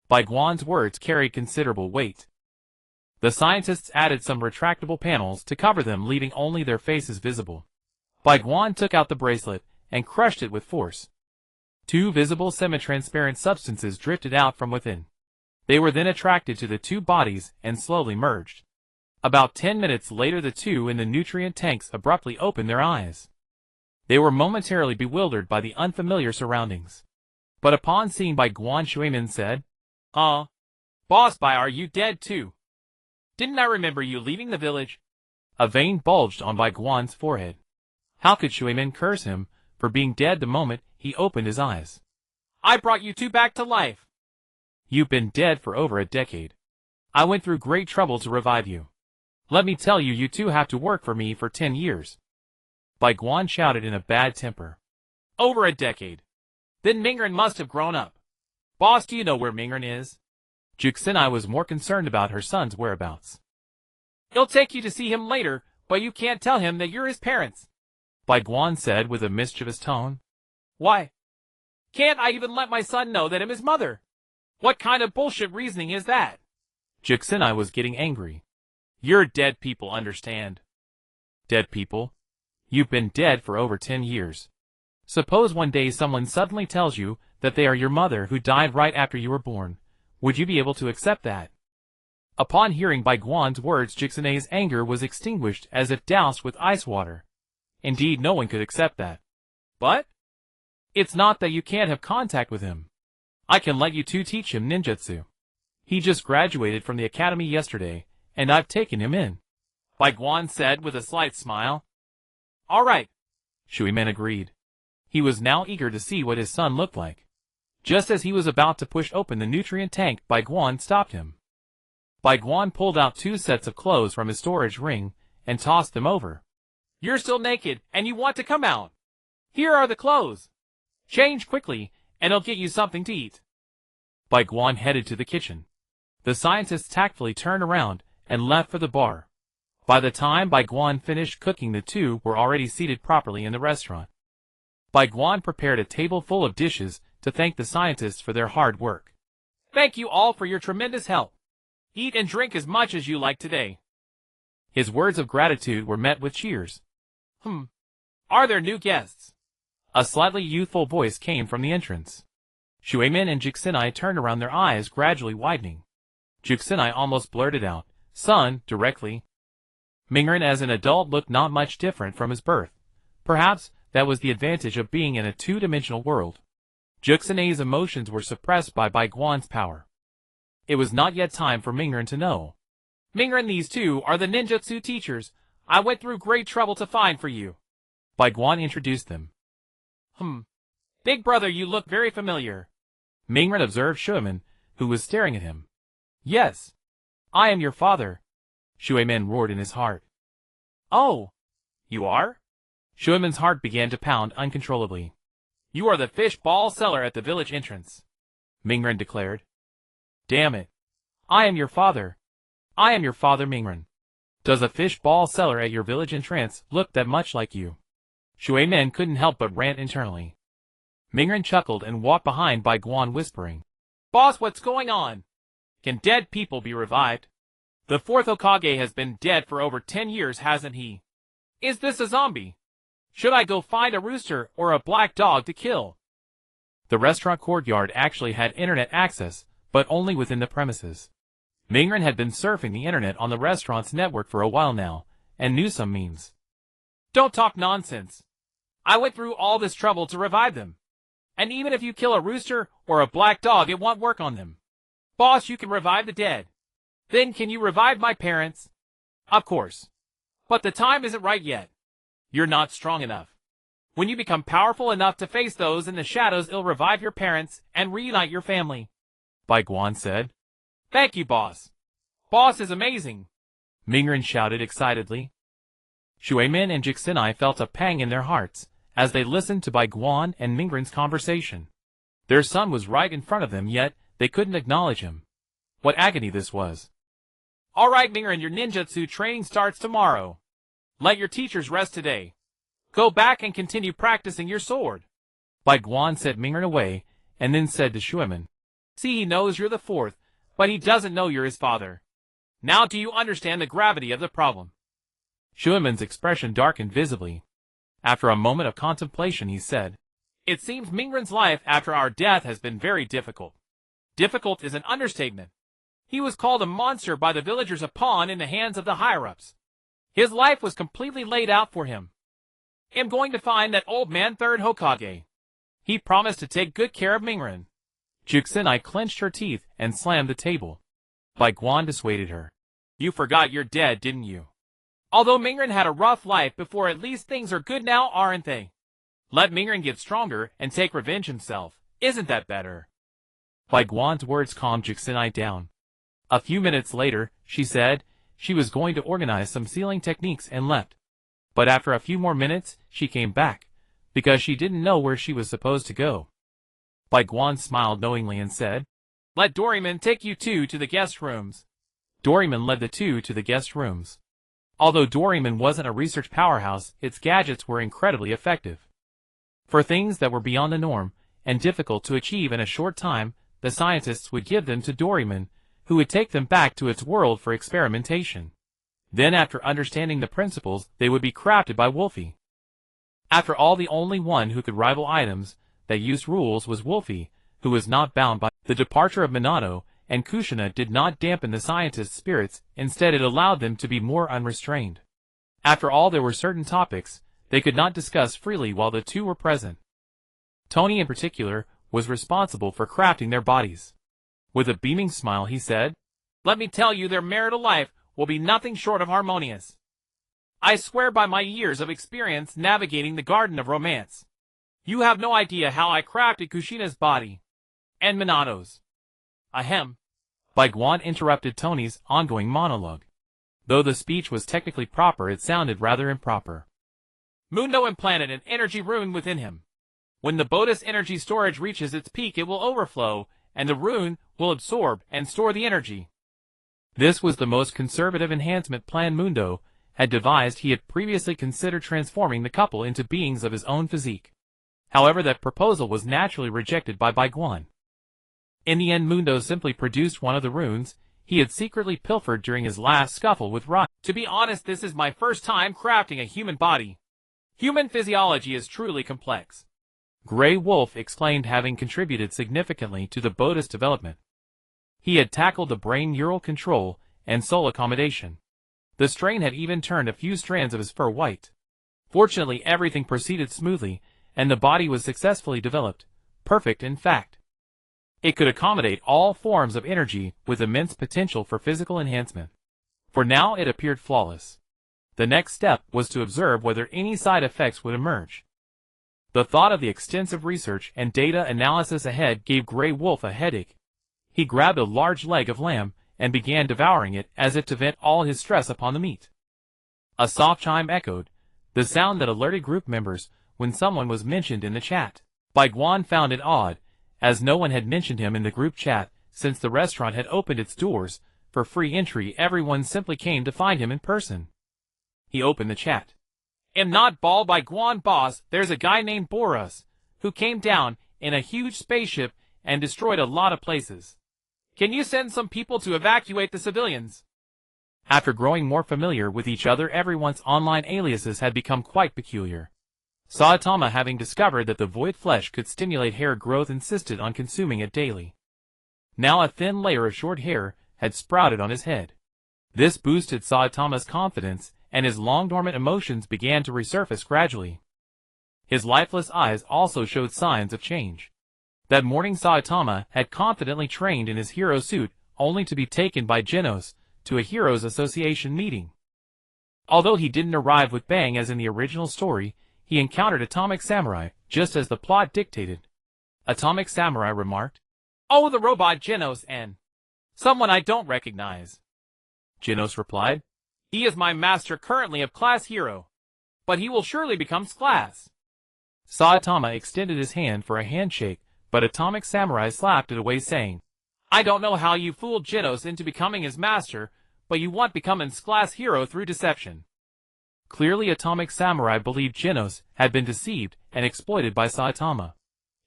Bai Guan's words carried considerable weight. The scientists added some retractable panels to cover them, leaving only their faces visible. Bai Guan took out the bracelet and crushed it with force. 2 visible semi-transparent substances drifted out from within. They were then attracted to the 2 bodies and slowly merged. About 10 minutes later, the 2 in the nutrient tanks abruptly opened their eyes. They were momentarily bewildered by the unfamiliar surroundings. But upon seeing Bai Guan, Shuimin said, Boss Bai, are you dead too? Didn't I remember you leaving the village?" A vein bulged on Bai Guan's forehead. How could Shuimin curse him for being dead the moment he opened his eyes? "I brought you 2 back to life. You've been dead for over a decade. I went through great trouble to revive you. Let me tell you, you 2 have to work for me for 10 years. Bai Guan shouted in a bad temper. "Over a decade? Then Mingren must have grown up. Boss, do you know where Mingren is?" Jixinai was more concerned about her son's whereabouts. "He'll take you to see him later, but you can't tell him that you're his parents," Bai Guan said with a mischievous tone. "Why? Can't I even let my son know that I'm his mother? What kind of bullshit reasoning is that?" Jixinai was getting angry. "You're dead people, understand? Dead people? You've been dead for over 10 years. Suppose one day someone suddenly tells you that they are your mother who died right after you were born. Would you be able to accept that?" Upon hearing Bai Guan's words, Jixinai's anger was extinguished as if doused with ice water. Indeed, no one could accept that. "But It's not that you can't have contact with him. I can let you two teach him ninjutsu. He just graduated from the academy yesterday, and I've taken him in. Bai Guan said with a slight smile. All right. Shuimen agreed. He was now eager to see what his son looked like. Just as he was about to push open the nutrient tank, Bai Guan stopped him. Bai Guan pulled out 2 sets of clothes from his storage ring and tossed them over. You're still naked, and you want to come out. Here are the clothes. Change quickly, and I'll get you something to eat. Bai Guan headed to the kitchen. The scientists tactfully turned around and left for the bar. By the time Bai Guan finished cooking, the two were already seated properly in the restaurant. Bai Guan prepared a table full of dishes to thank the scientists for their hard work. Thank you all for your tremendous help. Eat and drink as much as you like today. His words of gratitude were met with cheers. Are there new guests? A slightly youthful voice came from the entrance. Shuimen and Juxinai turned around, their eyes gradually widening. Juxinai almost blurted out, "Son," directly. Mingren as an adult looked not much different from his birth. Perhaps that was the advantage of being in a two-dimensional world. Juxinai's emotions were suppressed by Bai Guan's power. It was not yet time for Mingren to know. Mingren, these two are the ninjutsu teachers I went through great trouble to find for you. Bai Guan introduced them. Big brother, you look very familiar. Mingren observed Shuimen, who was staring at him. Yes. I am your father. Shuimen roared in his heart. Oh, you are? Shuimen's heart began to pound uncontrollably. You are the fish ball seller at the village entrance, Mingren declared. Damn it. I am your father. I am your father, Mingren. Does a fish ball seller at your village entrance look that much like you? Shuimen couldn't help but rant internally. Mingren chuckled and walked behind Bai Guan, whispering, Boss, what's going on? Can dead people be revived? The 4th Hokage has been dead for over 10 years, hasn't he? Is this a zombie? Should I go find a rooster or a black dog to kill? The restaurant courtyard actually had internet access, but only within the premises. Mingren had been surfing the internet on the restaurant's network for a while now, and knew some memes. Don't talk nonsense. I went through all this trouble to revive them. And even if you kill a rooster or a black dog, it won't work on them. Boss, you can revive the dead. Then can you revive my parents? Of course. But the time isn't right yet. You're not strong enough. When you become powerful enough to face those in the shadows, it'll revive your parents and reunite your family, Bai Guan said. Thank you, boss. Boss is amazing, Mingren shouted excitedly. Shuimen and Juxinai felt a pang in their hearts as they listened to Bai Guan and Mingren's conversation. Their son was right in front of them, yet they couldn't acknowledge him. What agony this was. All right, Mingren, your ninjutsu training starts tomorrow. Let your teachers rest today. Go back and continue practicing your sword. Bai Guan sent Mingren away and then said to Shuimen, See, he knows you're the 4th, but he doesn't know you're his father. Now do you understand the gravity of the problem? Shuimen's expression darkened visibly. After a moment of contemplation, he said, It seems Mingren's life after our death has been very difficult. Difficult is an understatement. He was called a monster by the villagers, a pawn in the hands of the higher-ups. His life was completely laid out for him. I'm going to find that old man 3rd Hokage. He promised to take good care of Mingren. Juxinai clenched her teeth and slammed the table. Bai Guan dissuaded her. You forgot you're dead, didn't you? Although Mingren had a rough life before, at least things are good now, aren't they? Let Mingren get stronger and take revenge himself. Isn't that better? Bai Guan's words calmed Juxinai down. A few minutes later, she said she was going to organize some sealing techniques and left. But after a few more minutes, she came back, because she didn't know where she was supposed to go. Bai Guan smiled knowingly and said, Let Doraemon take you two to the guest rooms. Doraemon led the two to the guest rooms. Although Doraemon wasn't a research powerhouse, its gadgets were incredibly effective. For things that were beyond the norm and difficult to achieve in a short time, the scientists would give them to Doraemon, who would take them back to its world for experimentation. Then, after understanding the principles, they would be crafted by Wolfie. After all, the only one who could rival items that used rules was Wolfie, who was not bound by the departure of Minato and Kushina. Did not dampen the scientists' spirits, instead it allowed them to be more unrestrained. After all, there were certain topics they could not discuss freely while the two were present. Tony in particular was responsible for crafting their bodies. With a beaming smile he said, "Let me tell you, their marital life will be nothing short of harmonious. I swear by my years of experience navigating the garden of romance. You have no idea how I crafted Kushina's body. And Minato's." "Ahem." Bai Guan interrupted Tony's ongoing monologue. Though the speech was technically proper, it sounded rather improper. "Mundo implanted an energy rune within him. When the Bodis energy storage reaches its peak, it will overflow, and the rune will absorb and store the energy." This was the most conservative enhancement plan Mundo had devised. He had previously considered transforming the couple into beings of his own physique. However, that proposal was naturally rejected by Bai Guan. In the end, Mundo simply produced one of the runes he had secretly pilfered during his last scuffle with Rai. "To be honest, this is my first time crafting a human body. Human physiology is truly complex," Grey Wolf explained, having contributed significantly to the Bodis development. He had tackled the brain neural control and soul accommodation. The strain had even turned a few strands of his fur white. Fortunately, everything proceeded smoothly, and the body was successfully developed, perfect in fact. It could accommodate all forms of energy with immense potential for physical enhancement. For now it appeared flawless. The next step was to observe whether any side effects would emerge. The thought of the extensive research and data analysis ahead gave Grey Wolf a headache. He grabbed a large leg of lamb and began devouring it as if to vent all his stress upon the meat. A soft chime echoed, the sound that alerted group members when someone was mentioned in the chat. Bai Guan found it odd, as no one had mentioned him in the group chat since the restaurant had opened its doors for free entry. Everyone simply came to find him in person. He opened the chat. "Am not bald Bai Guan, boss. There's a guy named Boris who came down in a huge spaceship and destroyed a lot of places. Can you send some people to evacuate the civilians?" After growing more familiar with each other, everyone's online aliases had become quite peculiar. Saitama, having discovered that the void flesh could stimulate hair growth, insisted on consuming it daily. Now a thin layer of short hair had sprouted on his head. This boosted Saitama's confidence, and his long-dormant emotions began to resurface gradually. His lifeless eyes also showed signs of change. That morning Saitama had confidently trained in his hero suit, only to be taken by Genos to a Heroes Association meeting. Although he didn't arrive with bang as in the original story, he encountered Atomic Samurai, just as the plot dictated. Atomic Samurai remarked, "Oh, the robot Genos and someone I don't recognize." Genos replied, "He is my master currently of class hero, but he will surely become class." Saitama extended his hand for a handshake, but Atomic Samurai slapped it away, saying, "I don't know how you fooled Genos into becoming his master, but you won't become his class hero through deception." Clearly Atomic Samurai believed Genos had been deceived and exploited by Saitama.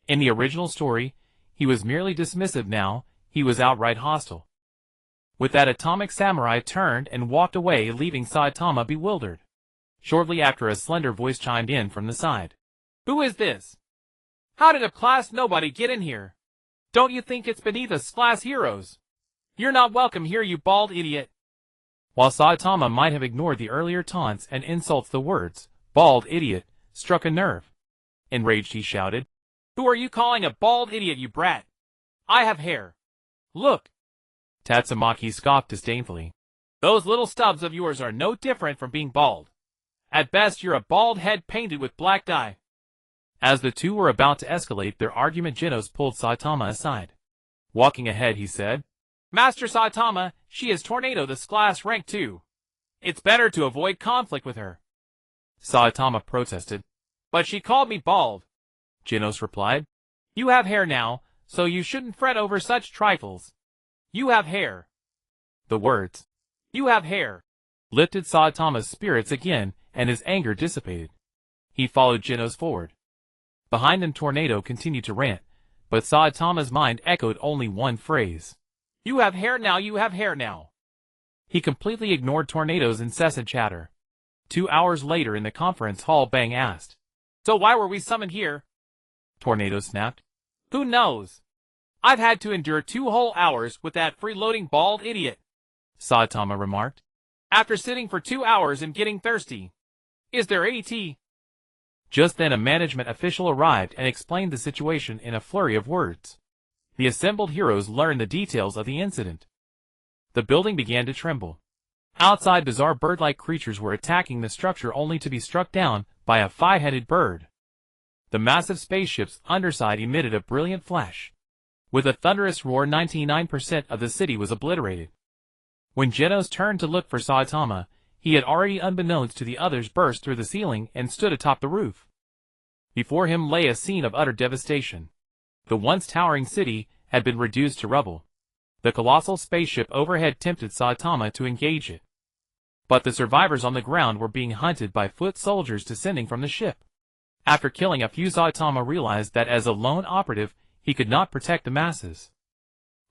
In the original story, he was merely dismissive. Now, he was outright hostile. With that, Atomic Samurai turned and walked away, leaving Saitama bewildered. Shortly after, a slender voice chimed in from the side. "Who is this? How did a class nobody get in here? Don't you think it's beneath us class heroes? You're not welcome here, you bald idiot." While Saitama might have ignored the earlier taunts and insults, the words, "bald idiot," struck a nerve. Enraged, he shouted, "Who are you calling a bald idiot, you brat? I have hair. Look." Tatsumaki scoffed disdainfully. "Those little stubs of yours are no different from being bald. At best, you're a bald head painted with black dye." As the two were about to escalate their argument, Genos pulled Saitama aside. Walking ahead, he said, "Master Saitama, she is Tornado this class rank 2. It's better to avoid conflict with her." Saitama protested. "But she called me bald," Genos replied. "You have hair now, so you shouldn't fret over such trifles. You have hair." The words, "You have hair," lifted Saitama's spirits again, and his anger dissipated. He followed Genos forward. Behind him, Tornado continued to rant, but Saitama's mind echoed only one phrase. "You have hair now, you have hair now." He completely ignored Tornado's incessant chatter. 2 hours later in the conference hall, Bang asked, "So why were we summoned here?" Tornado snapped. "Who knows? I've had to endure 2 whole hours with that freeloading bald idiot," Saitama remarked. "After sitting for 2 hours and getting thirsty. Is there AT?" Just then a management official arrived and explained the situation in a flurry of words. The assembled heroes learned the details of the incident. The building began to tremble. Outside, bizarre bird-like creatures were attacking the structure only to be struck down by a five-headed bird. The massive spaceship's underside emitted a brilliant flash. With a thunderous roar, 99% of the city was obliterated. When Genos turned to look for Saitama, he had already, unbeknownst to the others, burst through the ceiling and stood atop the roof. Before him lay a scene of utter devastation. The once towering city had been reduced to rubble. The colossal spaceship overhead tempted Saitama to engage it. But the survivors on the ground were being hunted by foot soldiers descending from the ship. After killing a few, Saitama realized that as a lone operative, he could not protect the masses.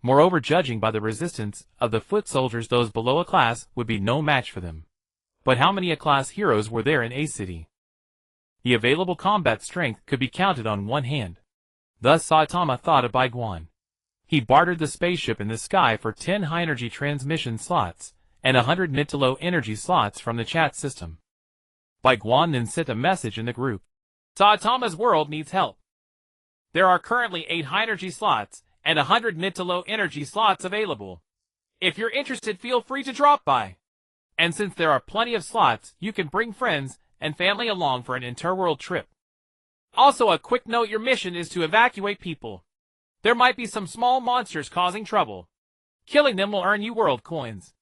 Moreover, judging by the resistance of the foot soldiers, those below a class would be no match for them. But how many A-class heroes were there in A City? The available combat strength could be counted on one hand. Thus Saitama thought of Bai Guan. He bartered the spaceship in the sky for 10 high-energy transmission slots and 100 mid to low energy slots from the chat system. Bai Guan then sent a message in the group. Saitama's world needs help. There are currently 8 high-energy slots and 100 mid to low energy slots available. If you're interested, feel free to drop by. And since there are plenty of slots, you can bring friends and family along for an interworld trip. Also, a quick note, your mission is to evacuate people. There might be some small monsters causing trouble. Killing them will earn you world coins.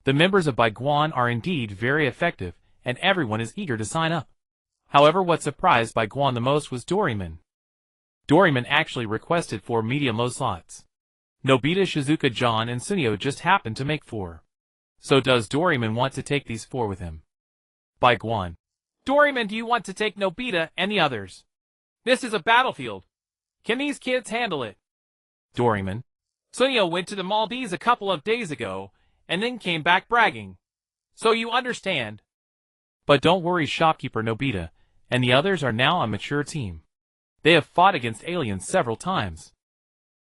The members of Bai Guan are indeed very effective, and everyone is eager to sign up. However, what surprised Bai Guan the most was Doraemon. Doraemon actually requested 4 medium-low slots. Nobita, Shizuka, John, and Sunio just happened to make 4. So does Doraemon want to take these 4 with him? Bai Guan. Doraemon, do you want to take Nobita and the others? This is a battlefield. Can these kids handle it? Doraemon. Sunio went to the Maldives a couple of days ago, and then came back bragging. So you understand. But don't worry, shopkeeper, Nobita and the others are now a mature team. They have fought against aliens several times.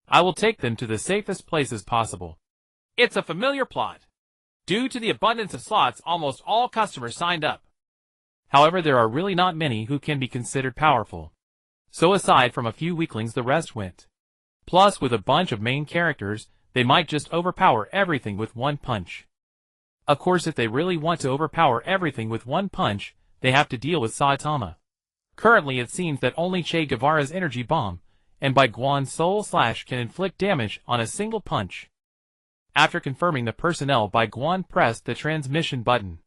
I will take them to the safest places possible. It's a familiar plot. Due to the abundance of slots, almost all customers signed up. However, there are really not many who can be considered powerful. So aside from a few weaklings, the rest went. Plus, with a bunch of main characters, they might just overpower everything with one punch. Of course, if they really want to overpower everything with one punch, they have to deal with Saitama. Currently, it seems that only Che Guevara's energy bomb and Bai Guan's soul slash can inflict damage on a single punch. After confirming the personnel, Bai Guan pressed the transmission button.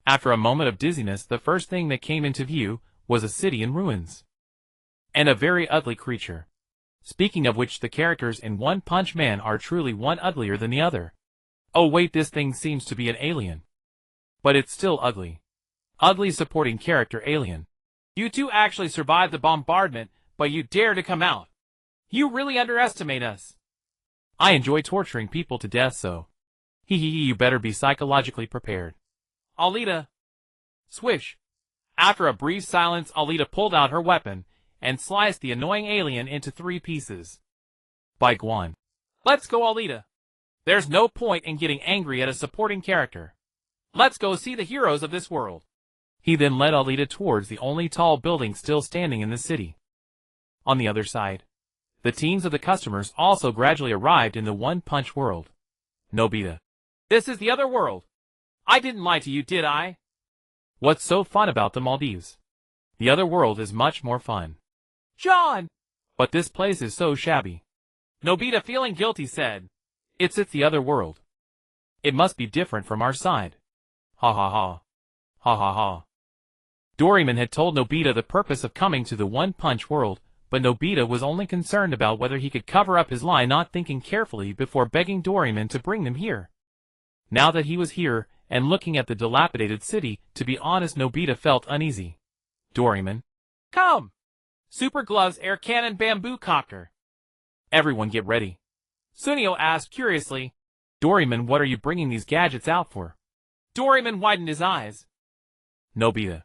After a moment of dizziness, the first thing that came into view was a city in ruins. And a very ugly creature. Speaking of which, the characters in One Punch Man are truly one uglier than the other. Oh wait, this thing seems to be an alien. But it's still ugly. Ugly supporting character alien. You two actually survived the bombardment, but you dare to come out. You really underestimate us. I enjoy torturing people to death, so. You better be psychologically prepared. Alita. Swish. After a brief silence, Alita pulled out her weapon and sliced the annoying alien into 3 pieces. Bai Guan. Let's go, Alita. There's no point in getting angry at a supporting character. Let's go see the heroes of this world. He then led Alita towards the only tall building still standing in the city. On the other side, the teams of the customers also gradually arrived in the One Punch world. Nobita. This is the other world. I didn't lie to you, did I? What's so fun about the Maldives? The other world is much more fun. John! But this place is so shabby. Nobita, feeling guilty, said. It's the other world. It must be different from our side. Ha ha ha. Ha ha ha. Doraemon had told Nobita the purpose of coming to the One Punch world, but Nobita was only concerned about whether he could cover up his lie, not thinking carefully before begging Doraemon to bring them here. Now that he was here, and looking at the dilapidated city, to be honest, Nobita felt uneasy. Doraemon. Come! Super gloves, air cannon, bamboo copter. Everyone get ready. Sunio asked curiously. Doraemon, what are you bringing these gadgets out for? Doraemon widened his eyes. Nobita.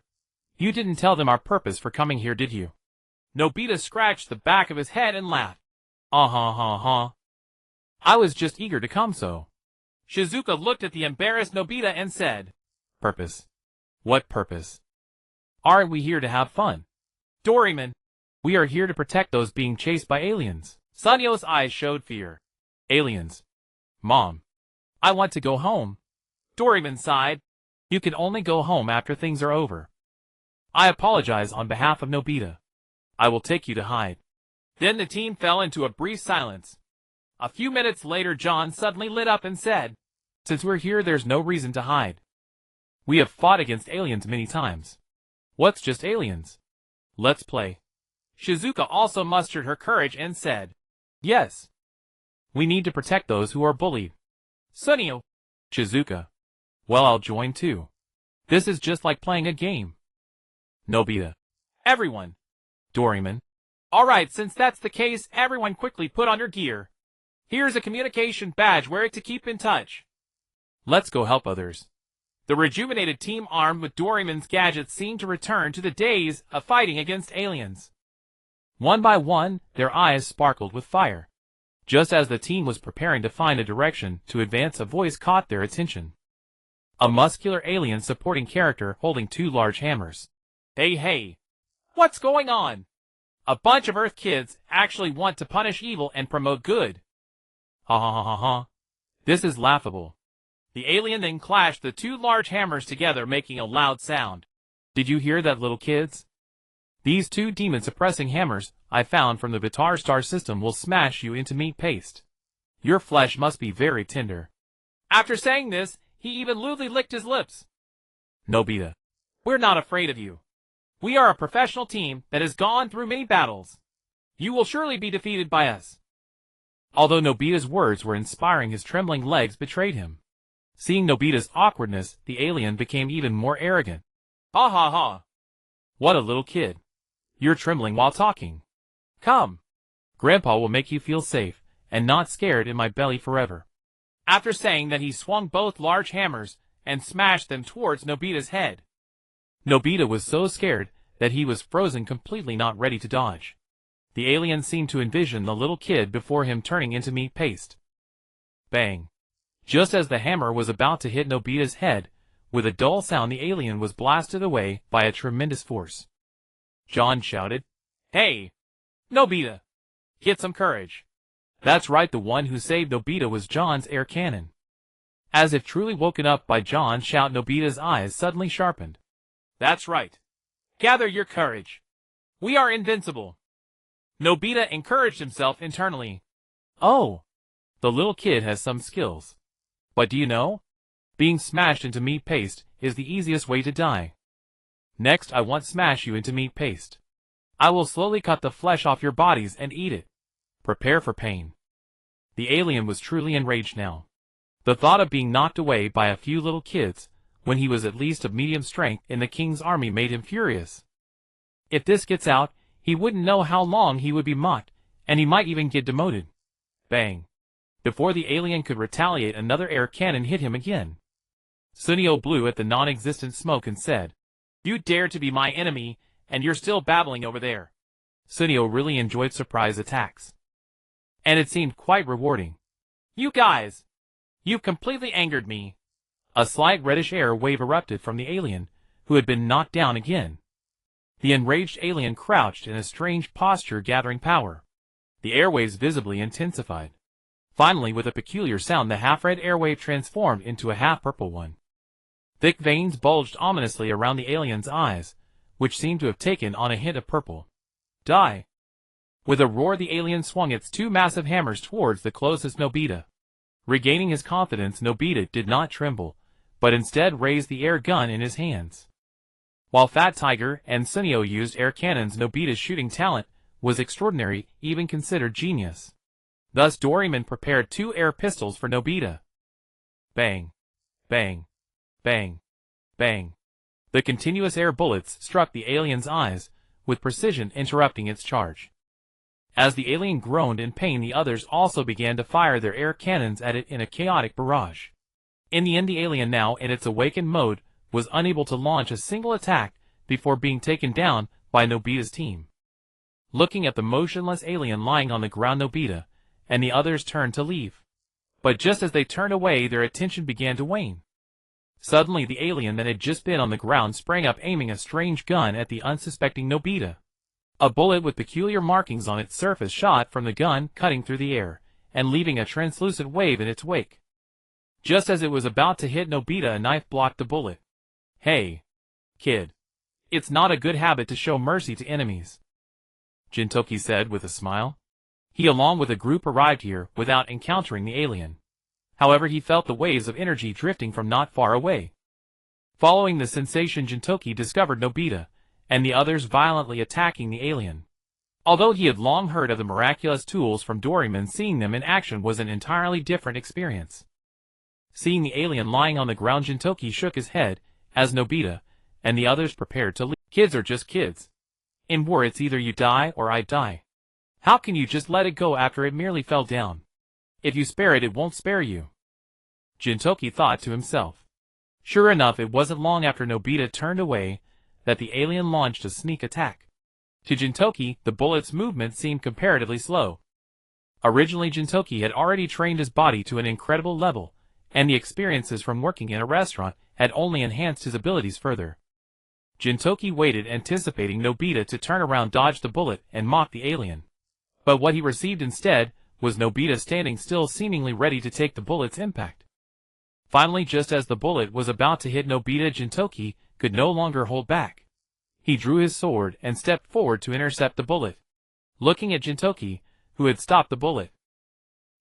You didn't tell them our purpose for coming here, did you? Nobita scratched the back of his head and laughed. Ha. I was just eager to come, so. Shizuka looked at the embarrassed Nobita and said. Purpose? What purpose? Aren't we here to have fun? Doraemon, We are here to protect those being chased by aliens. Sunyo's eyes showed fear. Aliens. Mom. I want to go home. Doraemon sighed. You can only go home after things are over. I apologize on behalf of Nobita. I will take you to hide. Then the team fell into a brief silence. A few minutes later, John suddenly lit up and said, Since we're here, there's no reason to hide. We have fought against aliens many times. What's just aliens? Let's play. Shizuka also mustered her courage and said, Yes. We need to protect those who are bullied. Sunio. Shizuka. Well, I'll join too. This is just like playing a game. Nobita. Everyone. Doraemon. Alright, since that's the case, everyone quickly put on your gear. Here's a communication badge, wear it to keep in touch. Let's go help others. The rejuvenated team armed with Doraemon's gadgets seemed to return to the days of fighting against aliens. One by one, their eyes sparkled with fire. Just as the team was preparing to find a direction to advance, a voice caught their attention. A muscular alien supporting character holding two large hammers. Hey. What's going on? A bunch of Earth kids actually want to punish evil and promote good. Ha ha ha ha ha. This is laughable. The alien then clashed the two large hammers together, making a loud sound. Did you hear that, little kids? These two demon-suppressing hammers I found from the Vitar Star system will smash you into meat paste. Your flesh must be very tender. After saying this, he even lewdly licked his lips. Nobita. We're not afraid of you. We are a professional team that has gone through many battles. You will surely be defeated by us. Although Nobita's words were inspiring, his trembling legs betrayed him. Seeing Nobita's awkwardness, the alien became even more arrogant. Ha ha ha. What a little kid. You're trembling while talking. Come. Grandpa will make you feel safe and not scared in my belly forever. After saying that, he swung both large hammers and smashed them towards Nobita's head. Nobita was so scared that he was frozen, completely not ready to dodge. The alien seemed to envision the little kid before him turning into meat paste. Bang. Just as the hammer was about to hit Nobita's head, with a dull sound the alien was blasted away by a tremendous force. John shouted, Hey! Nobita! Get some courage. That's right, the one who saved Nobita was John's air cannon. As if truly woken up by John's shout, Nobita's eyes suddenly sharpened. That's right. Gather your courage. We are invincible. Nobita encouraged himself internally. Oh! The little kid has some skills. But do you know? Being smashed into meat paste is the easiest way to die. Next, I want to smash you into meat paste. I will slowly cut the flesh off your bodies and eat it. Prepare for pain. The alien was truly enraged now. The thought of being knocked away by a few little kids, when he was at least of medium strength in the king's army, made him furious. If this gets out, he wouldn't know how long he would be mocked, and he might even get demoted. Bang. Before the alien could retaliate, another air cannon hit him again. Sunio blew at the non-existent smoke and said, You dare to be my enemy, and you're still babbling over there. Sunio really enjoyed surprise attacks. And it seemed quite rewarding. You guys! You've completely angered me. A slight reddish air wave erupted from the alien, who had been knocked down again. The enraged alien crouched in a strange posture, gathering power. The airwaves visibly intensified. Finally, with a peculiar sound, the half-red airwave transformed into a half-purple one. Thick veins bulged ominously around the alien's eyes, which seemed to have taken on a hint of purple. Die! With a roar, the alien swung its two massive hammers towards the closest Nobita. Regaining his confidence, Nobita did not tremble, but instead raised the air gun in his hands. While Fat Tiger and Sunio used air cannons, Nobita's shooting talent was extraordinary, even considered genius. Thus Doraemon prepared two air pistols for Nobita. Bang! Bang! Bang! Bang! The continuous air bullets struck the alien's eyes, with precision interrupting its charge. As the alien groaned in pain, the others also began to fire their air cannons at it in a chaotic barrage. In the end, the alien, now in its awakened mode, was unable to launch a single attack before being taken down by Nobita's team. Looking at the motionless alien lying on the ground, Nobita and the others turned to leave. But just as they turned away, their attention began to wane. Suddenly the alien that had just been on the ground sprang up, aiming a strange gun at the unsuspecting Nobita. A bullet with peculiar markings on its surface shot from the gun, cutting through the air, and leaving a translucent wave in its wake. Just as it was about to hit Nobita, a knife blocked the bullet. "Hey, kid. It's not a good habit to show mercy to enemies," Jintoki said with a smile. He along with a group arrived here without encountering the alien. However, he felt the waves of energy drifting from not far away. Following the sensation, Jintoki discovered Nobita and the others violently attacking the alien. Although he had long heard of the miraculous tools from Doraemon, seeing them in action was an entirely different experience. Seeing the alien lying on the ground, Jintoki shook his head as Nobita and the others prepared to leave. Kids are just kids. In war it's either you die or I die. How can you just let it go after it merely fell down? If you spare it, it won't spare you, Jintoki thought to himself. Sure enough, it wasn't long after Nobita turned away that the alien launched a sneak attack. To Jintoki, the bullet's movement seemed comparatively slow. Originally, Jintoki had already trained his body to an incredible level, and the experiences from working in a restaurant had only enhanced his abilities further. Jintoki waited, anticipating Nobita to turn around, dodge the bullet, and mock the alien. But what he received instead was Nobita standing still, seemingly ready to take the bullet's impact. Finally, just as the bullet was about to hit Nobita, Jintoki could no longer hold back. He drew his sword and stepped forward to intercept the bullet, looking at Jintoki, who had stopped the bullet.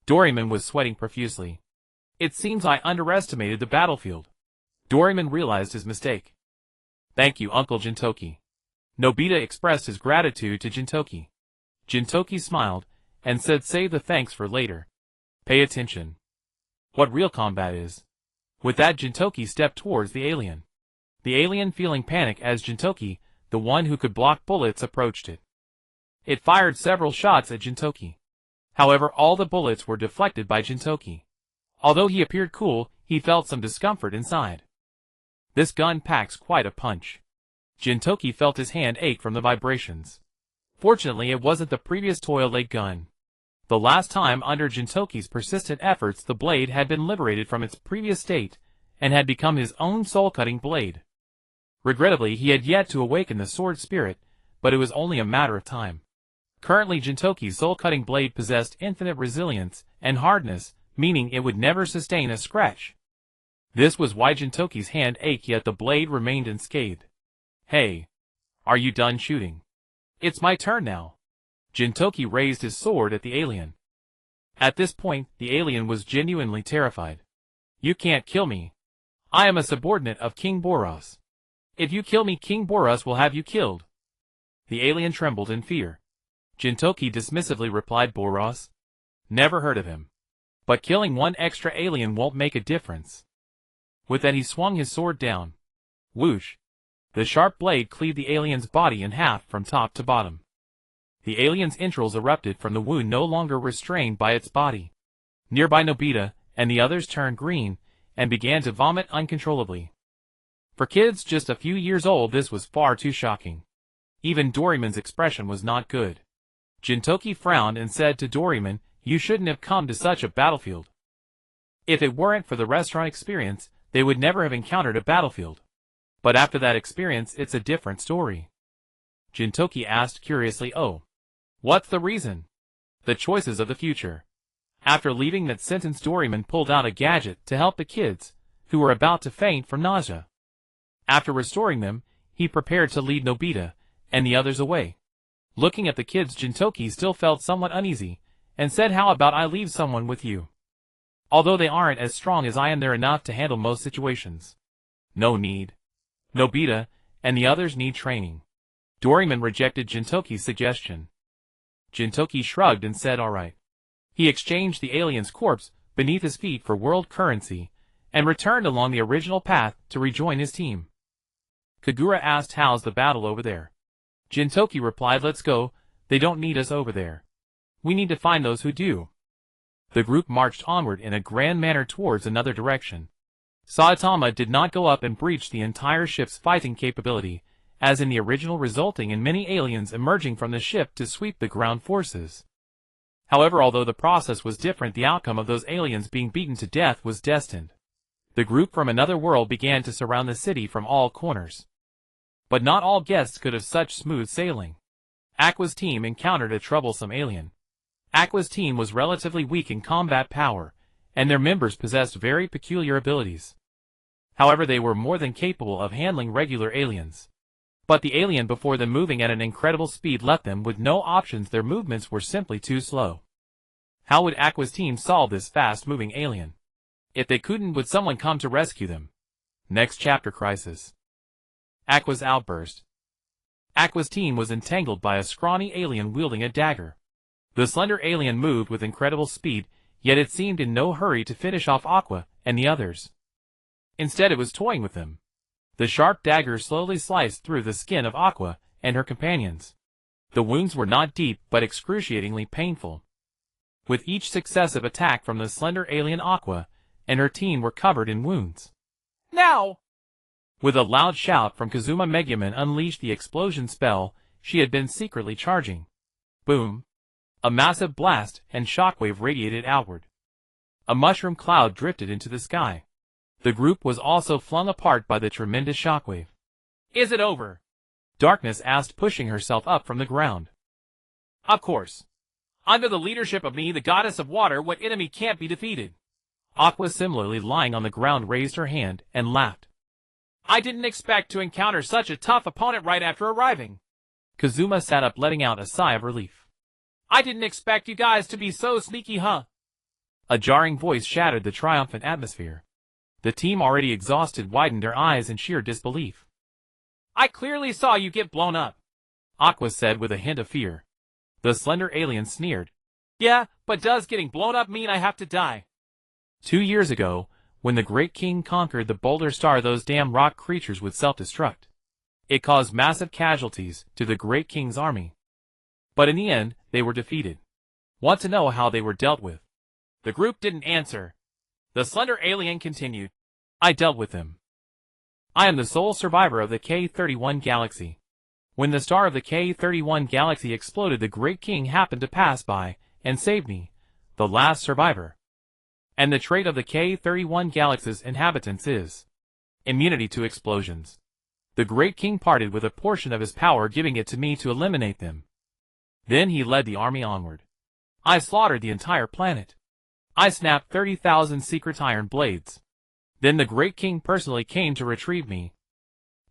Doraemon was sweating profusely. It seems I underestimated the battlefield. Doraemon realized his mistake. Thank you, Uncle Jintoki. Nobita expressed his gratitude to Jintoki. Jintoki smiled and said, save the thanks for later. Pay attention. What real combat is. With that, Jintoki stepped towards the alien. The alien, feeling panic as Jintoki, the one who could block bullets, approached it. It fired several shots at Jintoki. However, all the bullets were deflected by Jintoki. Although he appeared cool, he felt some discomfort inside. This gun packs quite a punch. Jintoki felt his hand ache from the vibrations. Fortunately, it wasn't the previous toy-leg gun. The last time, under Jintoki's persistent efforts, the blade had been liberated from its previous state and had become his own soul-cutting blade. Regrettably, he had yet to awaken the sword spirit, but it was only a matter of time. Currently, Jintoki's soul-cutting blade possessed infinite resilience and hardness, meaning it would never sustain a scratch. This was why Jintoki's hand ached, yet the blade remained unscathed. Hey, are you done shooting? It's my turn now. Jintoki raised his sword at the alien. At this point, the alien was genuinely terrified. You can't kill me. I am a subordinate of King Boros. If you kill me, King Boros will have you killed. The alien trembled in fear. Jintoki dismissively replied, Boros? Never heard of him. But killing one extra alien won't make a difference. With that, he swung his sword down. Whoosh! The sharp blade cleaved the alien's body in half from top to bottom. The alien's entrails erupted from the wound, no longer restrained by its body. Nearby, Nobita and the others turned green and began to vomit uncontrollably. For kids just a few years old, this was far too shocking. Even Doraemon's expression was not good. Jintoki frowned and said to Doraemon, you shouldn't have come to such a battlefield. If it weren't for the restaurant experience, they would never have encountered a battlefield. But after that experience, it's a different story. Jintoki asked curiously, oh, what's the reason? The choices of the future. After leaving that sentence, Doraemon pulled out a gadget to help the kids, who were about to faint from nausea. After restoring them, he prepared to lead Nobita and the others away. Looking at the kids, Jintoki still felt somewhat uneasy, and said, how about I leave someone with you? Although they aren't as strong as I am, they're enough to handle most situations. No need. Nobita and the others need training. Doraemon rejected Jintoki's suggestion. Jintoki shrugged and said alright. He exchanged the alien's corpse beneath his feet for world currency, and returned along the original path to rejoin his team. Kagura asked, how's the battle over there? Jintoki replied, let's go, they don't need us over there. We need to find those who do. The group marched onward in a grand manner towards another direction. Saitama did not go up and breach the entire ship's fighting capability, as in the original, resulting in many aliens emerging from the ship to sweep the ground forces. However, although the process was different, the outcome of those aliens being beaten to death was destined. The group from another world began to surround the city from all corners. But not all guests could have such smooth sailing. Aqua's team encountered a troublesome alien. Aqua's team was relatively weak in combat power, and their members possessed very peculiar abilities. However, they were more than capable of handling regular aliens. But the alien before them, moving at an incredible speed, left them with no options. Their movements were simply too slow. How would Aqua's team solve this fast-moving alien? If they couldn't, would someone come to rescue them? Next chapter: Crisis. Aqua's outburst. Aqua's team was entangled by a scrawny alien wielding a dagger. The slender alien moved with incredible speed, yet it seemed in no hurry to finish off Aqua and the others. Instead, it was toying with them. The sharp dagger slowly sliced through the skin of Aqua and her companions. The wounds were not deep, but excruciatingly painful. With each successive attack from the slender alien, Aqua and her team were covered in wounds. Now! With a loud shout from Kazuma, Megumin unleashed the explosion spell she had been secretly charging. Boom! A massive blast and shockwave radiated outward. A mushroom cloud drifted into the sky. The group was also flung apart by the tremendous shockwave. Is it over? Darkness asked, pushing herself up from the ground. Of course. Under the leadership of me, the goddess of water, what enemy can't be defeated? Aqua, similarly lying on the ground, raised her hand and laughed. I didn't expect to encounter such a tough opponent right after arriving. Kazuma sat up, letting out a sigh of relief. I didn't expect you guys to be so sneaky, huh? A jarring voice shattered the triumphant atmosphere. The team, already exhausted, widened their eyes in sheer disbelief. I clearly saw you get blown up, Aqua said with a hint of fear. The slender alien sneered. Yeah, but does getting blown up mean I have to die? 2 years ago, when the Great King conquered the Boulder Star, those damn rock creatures would self-destruct. It caused massive casualties to the Great King's army. But in the end, they were defeated. Want to know how they were dealt with? The group didn't answer. The slender alien continued. I dealt with them. I am the sole survivor of the K-31 galaxy. When the star of the K-31 galaxy exploded, the Great King happened to pass by and saved me, the last survivor. And the trait of the K-31 galaxy's inhabitants is immunity to explosions. The Great King parted with a portion of his power, giving it to me to eliminate them. Then he led the army onward. I slaughtered the entire planet. I snapped 30,000 secret iron blades. Then the Great King personally came to retrieve me.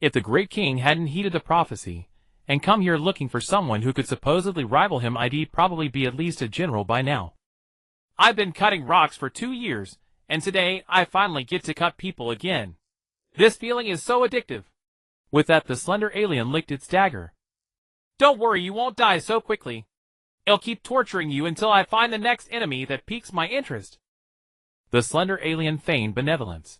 If the Great King hadn't heeded the prophecy and come here looking for someone who could supposedly rival him, I'd probably be at least a general by now. I've been cutting rocks for 2 years, and today I finally get to cut people again. This feeling is so addictive. With that, the slender alien licked its dagger. Don't worry, you won't die so quickly. I'll keep torturing you until I find the next enemy that piques my interest. The slender alien feigned benevolence.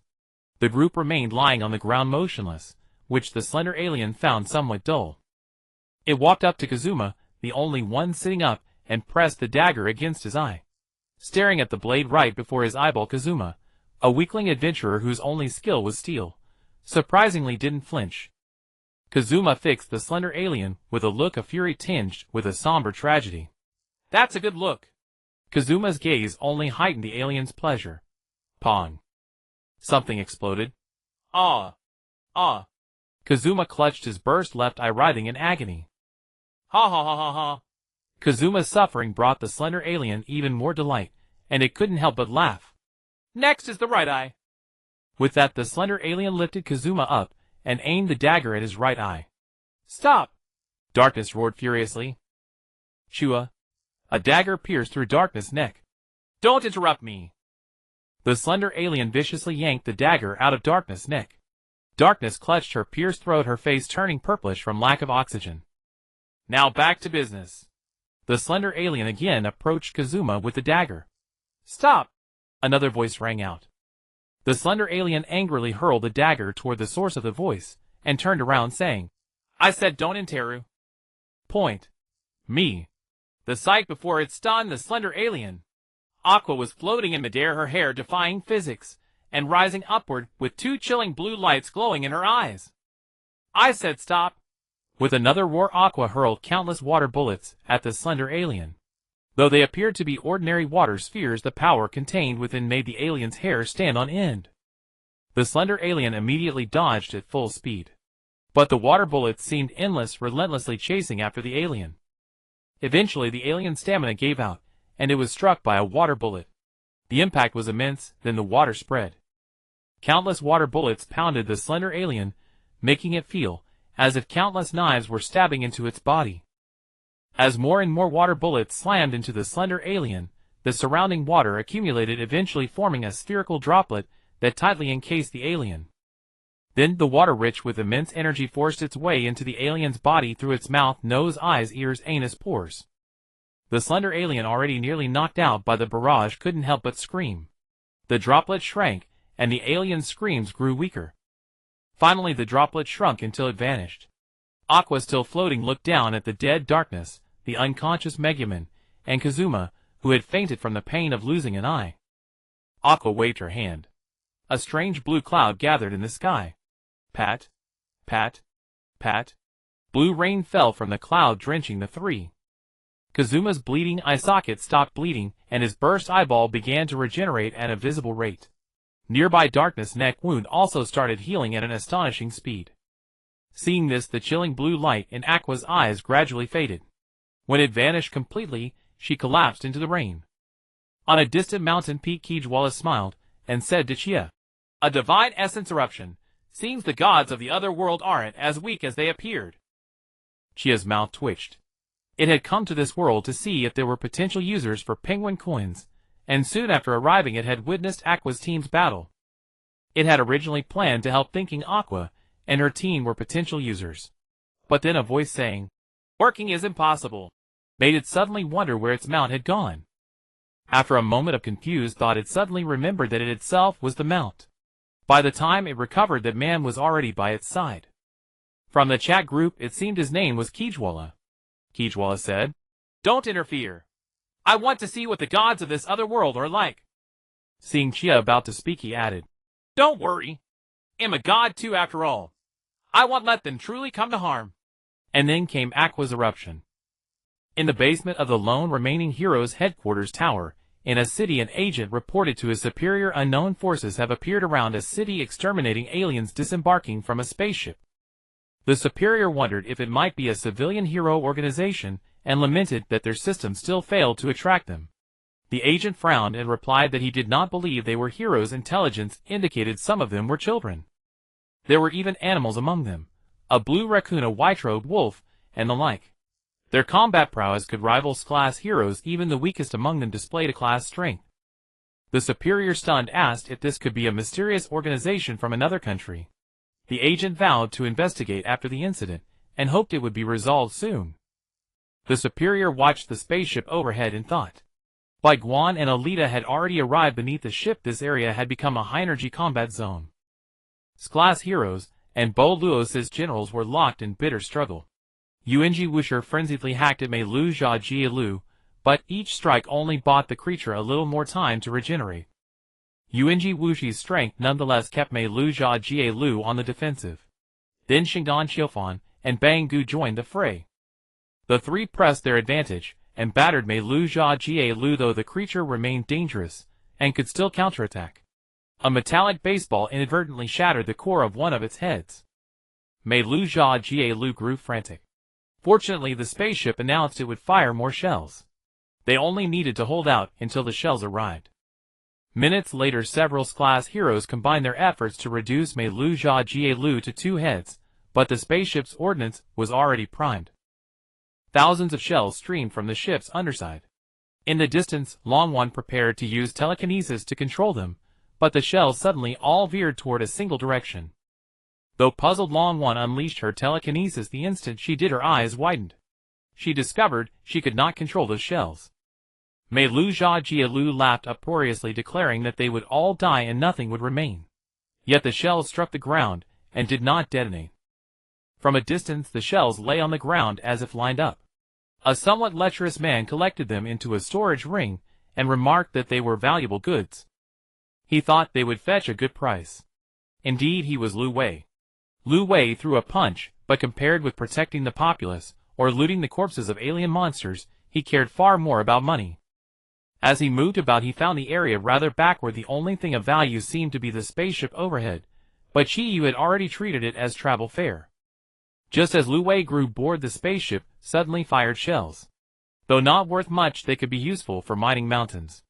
The group remained lying on the ground motionless, which the slender alien found somewhat dull. It walked up to Kazuma, the only one sitting up, and pressed the dagger against his eye. Staring at the blade right before his eyeball, Kazuma, a weakling adventurer whose only skill was steel, surprisingly didn't flinch. Kazuma fixed the slender alien with a look of fury tinged with a somber tragedy. That's a good look. Kazuma's gaze only heightened the alien's pleasure. Pong. Something exploded. Ah. Ah. Kazuma clutched his burst left eye, writhing in agony. Ha ha ha ha ha. Kazuma's suffering brought the slender alien even more delight, and it couldn't help but laugh. Next is the right eye. With that, the slender alien lifted Kazuma up and aimed the dagger at his right eye. Stop! Darkness roared furiously. Chua. A dagger pierced through Darkness' neck. Don't interrupt me. The slender alien viciously yanked the dagger out of Darkness' neck. Darkness clutched her pierced throat, her face turning purplish from lack of oxygen. Now back to business. The slender alien again approached Kazuma with the dagger. Stop! Another voice rang out. The slender alien angrily hurled the dagger toward the source of the voice, and turned around saying, I said don't interu. Point. Me. The sight before it stunned the slender alien. Aqua was floating in midair, her hair defying physics, and rising upward with 2 chilling blue lights glowing in her eyes. I said stop. With another roar, Aqua hurled countless water bullets at the slender alien. Though they appeared to be ordinary water spheres, the power contained within made the alien's hair stand on end. The slender alien immediately dodged at full speed. But the water bullets seemed endless, relentlessly chasing after the alien. Eventually the alien's stamina gave out, and it was struck by a water bullet. The impact was immense, then the water spread. Countless water bullets pounded the slender alien, making it feel as if countless knives were stabbing into its body. As more and more water bullets slammed into the slender alien, the surrounding water accumulated, eventually forming a spherical droplet that tightly encased the alien. Then the water, rich with immense energy, forced its way into the alien's body through its mouth, nose, eyes, ears, anus, pores. The slender alien, already nearly knocked out by the barrage, couldn't help but scream. The droplet shrank, and the alien's screams grew weaker. Finally the droplet shrunk until it vanished. Aqua, still floating, looked down at the dead darkness, the unconscious Megumin, and Kazuma, who had fainted from the pain of losing an eye. Aqua waved her hand. A strange blue cloud gathered in the sky. Pat, pat, pat. Blue rain fell from the cloud, drenching the three. Kazuma's bleeding eye socket stopped bleeding, and his burst eyeball began to regenerate at a visible rate. Nearby darkness neck wound also started healing at an astonishing speed. Seeing this, the chilling blue light in Aqua's eyes gradually faded. When it vanished completely, she collapsed into the rain. On a distant mountain peak, Kijwala smiled and said to Chia, "A divine essence eruption. Seems the gods of the other world aren't as weak as they appeared." Chia's mouth twitched. It had come to this world to see if there were potential users for penguin coins, and soon after arriving it had witnessed Aqua's team's battle. It had originally planned to help, thinking Aqua and her team were potential users. But then a voice saying, "Working is impossible," made it suddenly wonder where its mount had gone. After a moment of confused thought, it suddenly remembered that it itself was the mount. By the time it recovered, that man was already by its side. From the chat group, it seemed his name was Kijwala. Kijwala said, "Don't interfere. I want to see what the gods of this other world are like." Seeing Chia about to speak, he added, "Don't worry. I'm a god too after all. I won't let them truly come to harm." And then came Aqua's eruption. In the basement of the lone remaining hero's headquarters tower, in a city, an agent reported to his superior unknown forces have appeared around a city exterminating aliens disembarking from a spaceship. The superior wondered if it might be a civilian hero organization and lamented that their system still failed to attract them. The agent frowned and replied that he did not believe they were heroes. Intelligence indicated some of them were children. There were even animals among them, a blue raccoon, a white-robed wolf, and the like. Their combat prowess could rival class heroes. Even the weakest among them displayed a class strength. The superior, stunned, asked if this could be a mysterious organization from another country. The agent vowed to investigate after the incident, and hoped it would be resolved soon. The superior watched the spaceship overhead and thought. Bai Guan and Alita had already arrived beneath the ship. This area had become a high-energy combat zone. S-class heroes and Bo Luos's generals were locked in bitter struggle. Yuanji Wuxia frenziedly hacked at Mei Lu Jia Jie Lu, but each strike only bought the creature a little more time to regenerate. Yuanji Wuxi's strength nonetheless kept Mei Lu Jia Jie Lu on the defensive. Then Xingdan Qiufan and Bang Gu joined the fray. The three pressed their advantage and battered Mei Lu Jia Jie Lu, though the creature remained dangerous and could still counterattack. A metallic baseball inadvertently shattered the core of one of its heads. Mei Lu Jia Jie Lu grew frantic. Fortunately, the spaceship announced it would fire more shells. They only needed to hold out until the shells arrived. Minutes later, several S-class heroes combined their efforts to reduce Mei Lu Jia Jie Lu to 2 heads, but the spaceship's ordnance was already primed. Thousands of shells streamed from the ship's underside. In the distance, Longwan prepared to use telekinesis to control them, but the shells suddenly all veered toward a single direction. Though puzzled, Longwan unleashed her telekinesis. The instant she did, her eyes widened. She discovered she could not control the shells. Mei Lu Jia Jie Lu laughed uproariously, declaring that they would all die and nothing would remain. Yet the shells struck the ground and did not detonate. From a distance, the shells lay on the ground as if lined up. A somewhat lecherous man collected them into a storage ring and remarked that they were valuable goods. He thought they would fetch a good price. Indeed, he was Lu Wei. Lu Wei threw a punch, but compared with protecting the populace or looting the corpses of alien monsters, he cared far more about money. As he moved about he found the area rather backward. The only thing of value seemed to be the spaceship overhead, but Chi Yu had already treated it as travel fare. Just as Lu Wei grew bored, the spaceship suddenly fired shells. Though not worth much, they could be useful for mining mountains.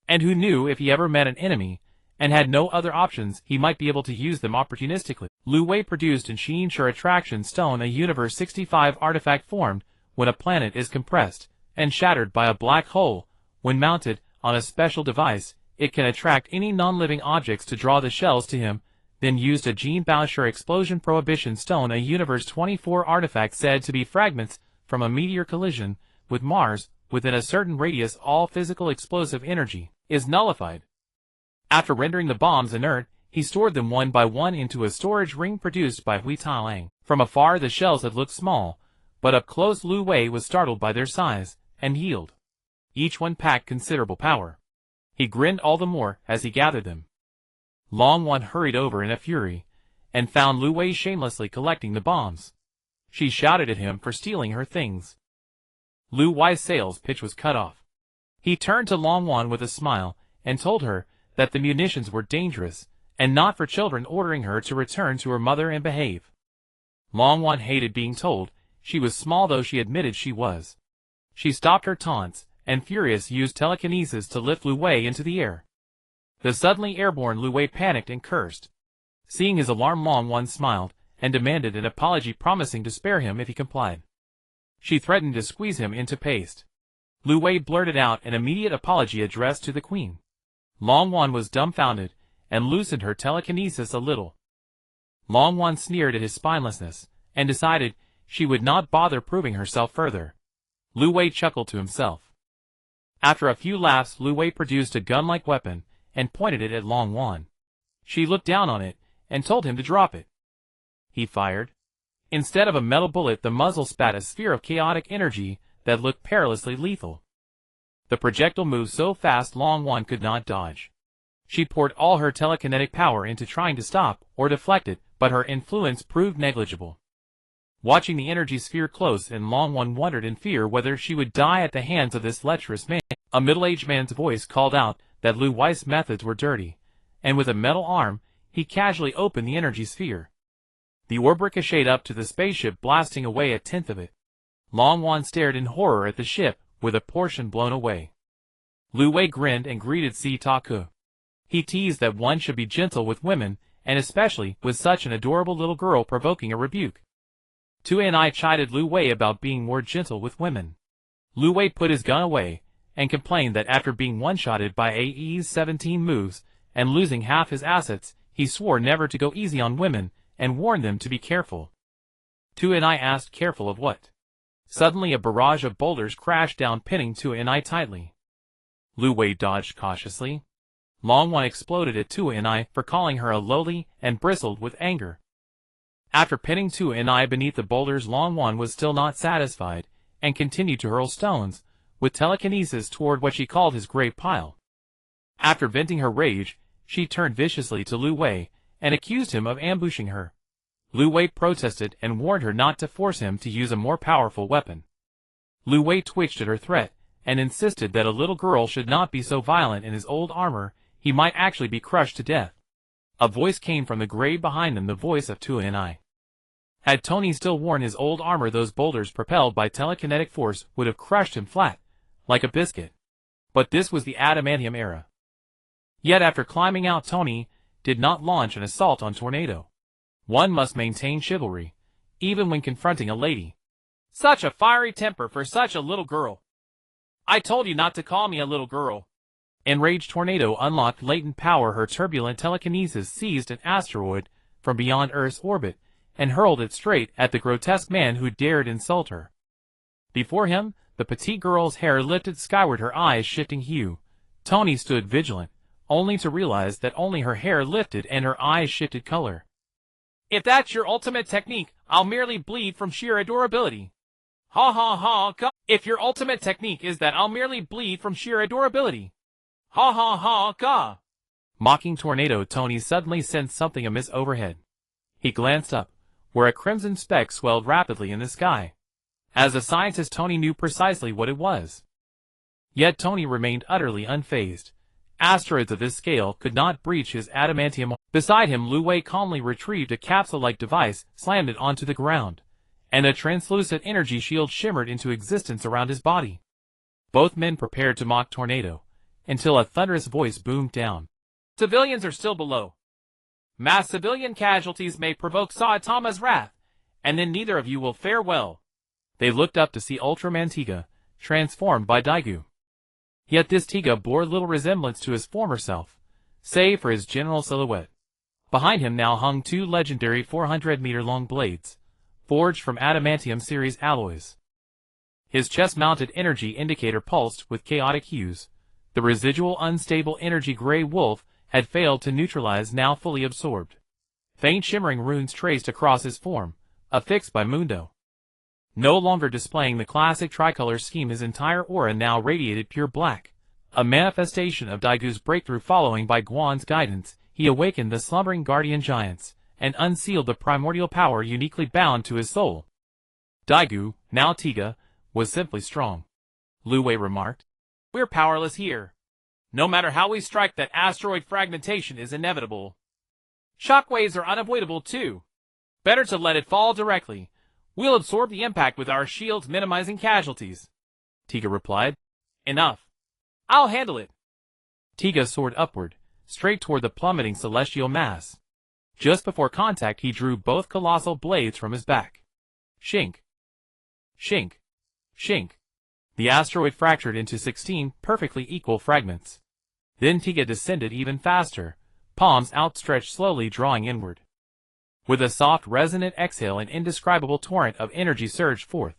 And who knew, if he ever met an enemy, and had no other options, he might be able to use them opportunistically. Lu Wei produced in Shinsha Attraction Stone a Universe 65 artifact formed when a planet is compressed and shattered by a black hole. When mounted on a special device, it can attract any non-living objects to draw the shells to him. Then used a Jean Boucher Explosion Prohibition Stone, a Universe 24 artifact said to be fragments from a meteor collision with Mars. Within a certain radius, all physical explosive energy is nullified. After rendering the bombs inert, he stored them one by one into a storage ring produced by Hui Taolang. From afar the shells had looked small, but up close Lu Wei was startled by their size and yield. Each one packed considerable power. He grinned all the more as he gathered them. Long Wan hurried over in a fury, and found Lu Wei shamelessly collecting the bombs. She shouted at him for stealing her things. Lu Wei's sales pitch was cut off. He turned to Long Wan with a smile, and told her that the munitions were dangerous, and not for children, ordering her to return to her mother and behave. Long Wan hated being told she was small, though she admitted she was. She stopped her taunts, and furious used telekinesis to lift Lu Wei into the air. The suddenly airborne Lu Wei panicked and cursed. Seeing his alarm, Long Wan smiled, and demanded an apology, promising to spare him if he complied. She threatened to squeeze him into paste. Lu Wei blurted out an immediate apology addressed to the queen. Long Wan was dumbfounded, and loosened her telekinesis a little. Long Wan sneered at his spinelessness, and decided she would not bother proving herself further. Lu Wei chuckled to himself. After a few laughs, Lu Wei produced a gun-like weapon, and pointed it at Long Wan. She looked down on it, and told him to drop it. He fired. Instead of a metal bullet, the muzzle spat a sphere of chaotic energy that looked perilously lethal. The projectile moved so fast Long Wan could not dodge. She poured all her telekinetic power into trying to stop or deflect it, but her influence proved negligible. Watching the energy sphere close in, Long Wan wondered in fear whether she would die at the hands of this lecherous man. A middle-aged man's voice called out that Lu Wei's methods were dirty, and with a metal arm, he casually opened the energy sphere. The orb ricocheted up to the spaceship, blasting away a tenth of it. Long Wan stared in horror at the ship, with a portion blown away. Lu Wei grinned and greeted Si Taku. He teased that one should be gentle with women, and especially with such an adorable little girl, provoking a rebuke. Tu and I chided Lu Wei about being more gentle with women. Lu Wei put his gun away, and complained that after being one-shotted by AE's 17 moves, and losing half his assets, he swore never to go easy on women, and warned them to be careful. Tu and I asked, careful of what? Suddenly a barrage of boulders crashed down, pinning Tu and I tightly. Lu Wei dodged cautiously. Long Wan exploded at Tu and I for calling her a lowly, and bristled with anger. After pinning Tu and I beneath the boulders, Long Wan was still not satisfied, and continued to hurl stones, with telekinesis, toward what she called his gray pile. After venting her rage, she turned viciously to Lu Wei, and accused him of ambushing her. Lu Wei protested and warned her not to force him to use a more powerful weapon. Lu Wei twitched at her threat, and insisted that a little girl should not be so violent. In his old armor, he might actually be crushed to death. A voice came from the grave behind them, the voice of Tu and I. Had Tony still worn his old armor, those boulders, propelled by telekinetic force, would have crushed him flat, like a biscuit. But this was the adamantium era. Yet after climbing out, Tony did not launch an assault on Tornado. One must maintain chivalry, even when confronting a lady. Such a fiery temper for such a little girl. I told you not to call me a little girl. Enraged, Tornado unlocked latent power. Her turbulent telekinesis seized an asteroid from beyond Earth's orbit, and hurled it straight at the grotesque man who dared insult her. Before him, the petite girl's hair lifted skyward, her eyes shifting hue. Tony stood vigilant, only to realize that only her hair lifted and her eyes shifted color. If that's your ultimate technique, I'll merely bleed from sheer adorability. Ha ha ha, ga. If your ultimate technique is that, I'll merely bleed from sheer adorability. Ha ha ha, ga. Mocking Tornado, Tony suddenly sensed something amiss overhead. He glanced up, where a crimson speck swelled rapidly in the sky. As a scientist, Tony knew precisely what it was. Yet Tony remained utterly unfazed. Asteroids of this scale could not breach his adamantium. Beside him, Lu Wei calmly retrieved a capsule-like device, slammed it onto the ground, and a translucent energy shield shimmered into existence around his body. Both men prepared to mock Tornado, until a thunderous voice boomed down. Civilians are still below. Mass civilian casualties may provoke Saitama's wrath, and then neither of you will fare well. They looked up to see Ultraman Tiga, transformed by Daigu. Yet this Tiga bore little resemblance to his former self, save for his general silhouette. Behind him now hung two legendary 400-meter-long blades, forged from adamantium series alloys. His chest-mounted energy indicator pulsed with chaotic hues. The residual unstable energy Grey Wolf had failed to neutralize, now fully absorbed. Faint shimmering runes traced across his form, affixed by Mundo. No longer displaying the classic tricolor scheme, his entire aura now radiated pure black. A manifestation of Daigu's breakthrough. Following Bai Guan's guidance, he awakened the slumbering guardian giants, and unsealed the primordial power uniquely bound to his soul. Daigu, now Tiga, was simply strong. Lu Wei remarked. We're powerless here. No matter how we strike, that asteroid fragmentation is inevitable. Shockwaves are unavoidable too. Better to let it fall directly. We'll absorb the impact with our shields, minimizing casualties. Tiga replied. Enough. I'll handle it. Tiga soared upward, straight toward the plummeting celestial mass. Just before contact, he drew both colossal blades from his back. Shink. Shink. Shink. The asteroid fractured into 16 perfectly equal fragments. Then Tiga descended even faster, palms outstretched, slowly drawing inward. With a soft, resonant exhale, an indescribable torrent of energy surged forth.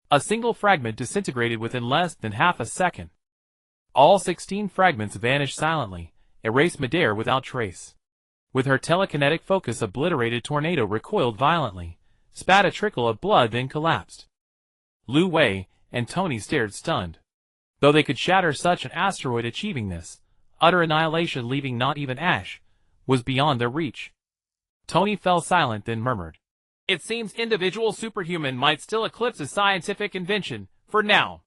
A single fragment disintegrated within less than half a second. All 16 fragments vanished silently, erased midair without trace. With her telekinetic focus obliterated, Tornado recoiled violently, spat a trickle of blood, then collapsed. Lu Wei and Tony stared stunned. Though they could shatter such an asteroid, achieving this, utter annihilation, leaving not even ash, was beyond their reach. Tony fell silent, then murmured, It seems individual superhuman might still eclipse a scientific invention, for now.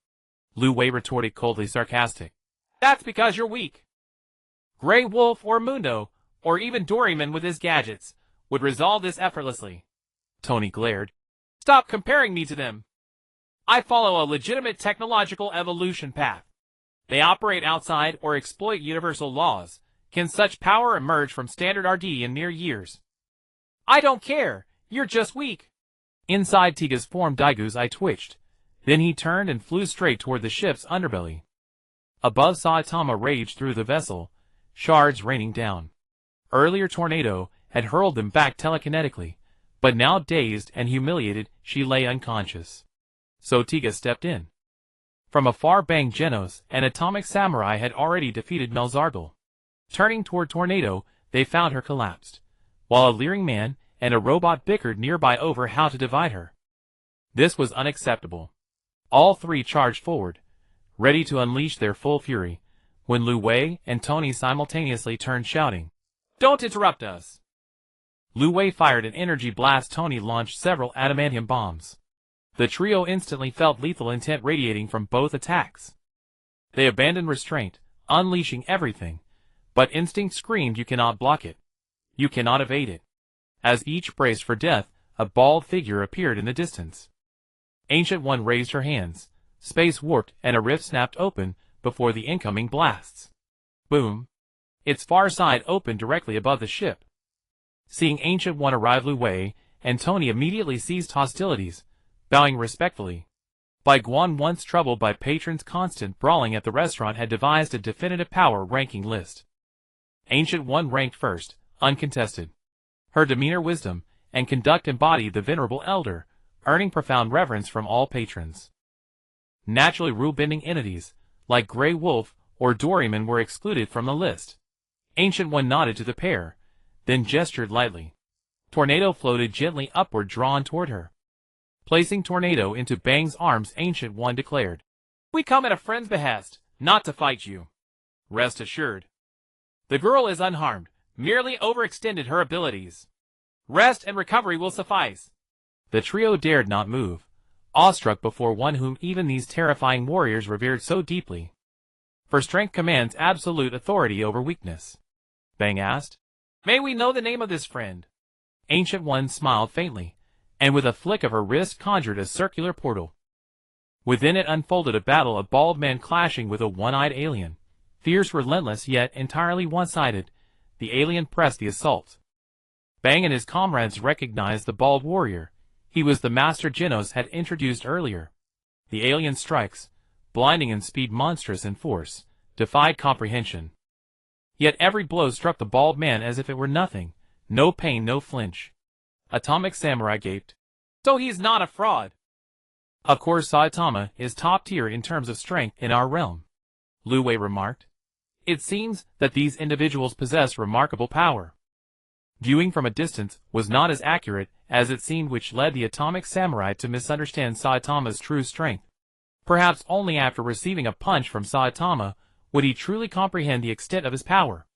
Lu Wei retorted, coldly sarcastic. That's because you're weak. Grey Wolf or Mundo, or even Doryman with his gadgets, would resolve this effortlessly. Tony glared. Stop comparing me to them. I follow a legitimate technological evolution path. They operate outside or exploit universal laws. Can such power emerge from standard RD in mere years? I don't care. You're just weak. Inside Tiga's form, Daigu's eye twitched. Then he turned and flew straight toward the ship's underbelly. Above, Saitama raged through the vessel, shards raining down. Earlier, Tornado had hurled them back telekinetically, but now, dazed and humiliated, she lay unconscious. So Tiga stepped in. From afar, Bang Genos, an atomic samurai, had already defeated Melzargal. Turning toward Tornado, they found her collapsed, while a leering man and a robot bickered nearby over how to divide her. This was unacceptable. All three charged forward, ready to unleash their full fury, when Lu Wei and Tony simultaneously turned, shouting, Don't interrupt us! Lu Wei fired an energy blast. Tony launched several adamantium bombs. The trio instantly felt lethal intent radiating from both attacks. They abandoned restraint, unleashing everything, but instinct screamed, you cannot block it. You cannot evade it. As each braced for death, a bald figure appeared in the distance. Ancient One raised her hands, space warped, and a rift snapped open before the incoming blasts. Boom! Its far side opened directly above the ship. Seeing Ancient One arrive, Lu Wei and Tony immediately ceased hostilities, bowing respectfully. Bai Guan, once troubled by patrons' constant brawling at the restaurant, had devised a definitive power ranking list. Ancient One ranked first, uncontested. Her demeanor, wisdom, and conduct embodied the venerable elder, earning profound reverence from all patrons. Naturally, rule-bending entities, like Grey Wolf or Doryman, were excluded from the list. Ancient One nodded to the pair, then gestured lightly. Tornado floated gently upward, drawn toward her. Placing Tornado into Bang's arms, Ancient One declared, We come at a friend's behest, not to fight you. Rest assured. The girl is unharmed, merely overextended her abilities. Rest and recovery will suffice. The trio dared not move, awestruck before one whom even these terrifying warriors revered so deeply. for strength commands absolute authority over weakness. Bang asked. May we know the name of this friend? Ancient One smiled faintly, and with a flick of her wrist conjured a circular portal. Within it unfolded a battle of bald men clashing with a one-eyed alien. Fierce, relentless, yet entirely one-sided, the alien pressed the assault. Bang and his comrades recognized the bald warrior. He was the master Genos had introduced earlier. The alien strikes, blinding in speed, monstrous in force, defied comprehension. Yet every blow struck the bald man as if it were nothing. No pain, no flinch. Atomic Samurai gaped. So he's not a fraud. Of course Saitama is top tier in terms of strength in our realm, Lu Wei remarked. It seems that these individuals possess remarkable power. Viewing from a distance was not as accurate as it seemed, which led the Atomic Samurai to misunderstand Saitama's true strength. Perhaps only after receiving a punch from Saitama would he truly comprehend the extent of his power.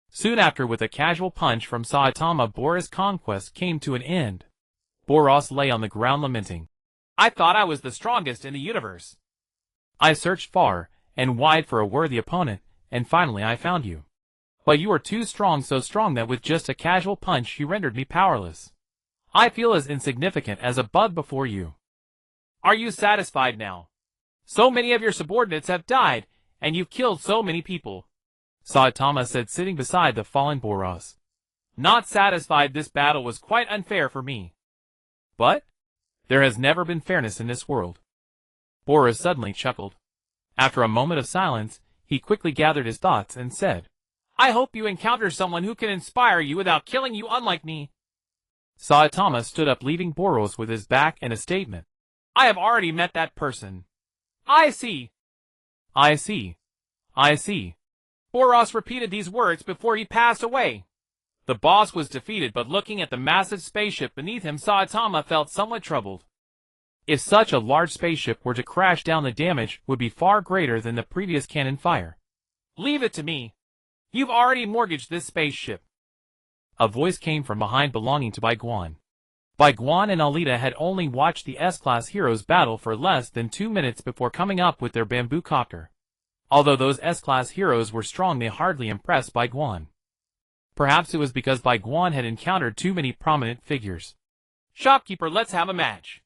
Soon after, with a casual punch from Saitama, Boros' conquest came to an end. Boros lay on the ground lamenting. I thought I was the strongest in the universe. I searched far and wide for a worthy opponent, and finally I found you. But you are too strong, so strong that with just a casual punch you rendered me powerless. I feel as insignificant as a bug before you. Are you satisfied now? So many of your subordinates have died, and you've killed so many people, Saitama said, sitting beside the fallen Boros. Not satisfied. This battle was quite unfair for me. But there has never been fairness in this world. Boros suddenly chuckled. After a moment of silence, he quickly gathered his thoughts and said, I hope you encounter someone who can inspire you without killing you, unlike me. Saitama stood up, leaving Boros with his back, and a statement. I have already met that person. I see. I see. I see. Boros repeated these words before he passed away. The boss was defeated, but looking at the massive spaceship beneath him, Saitama felt somewhat troubled. If such a large spaceship were to crash down, the damage would be far greater than the previous cannon fire. Leave it to me. You've already mortgaged this spaceship. A voice came from behind, belonging to Bai Guan. Bai Guan and Alita had only watched the S-Class heroes battle for less than 2 minutes before coming up with their bamboo copter. Although those S-Class heroes were strong, they hardly impressed Bai Guan. Perhaps it was because Bai Guan had encountered too many prominent figures. Shopkeeper, let's have a match.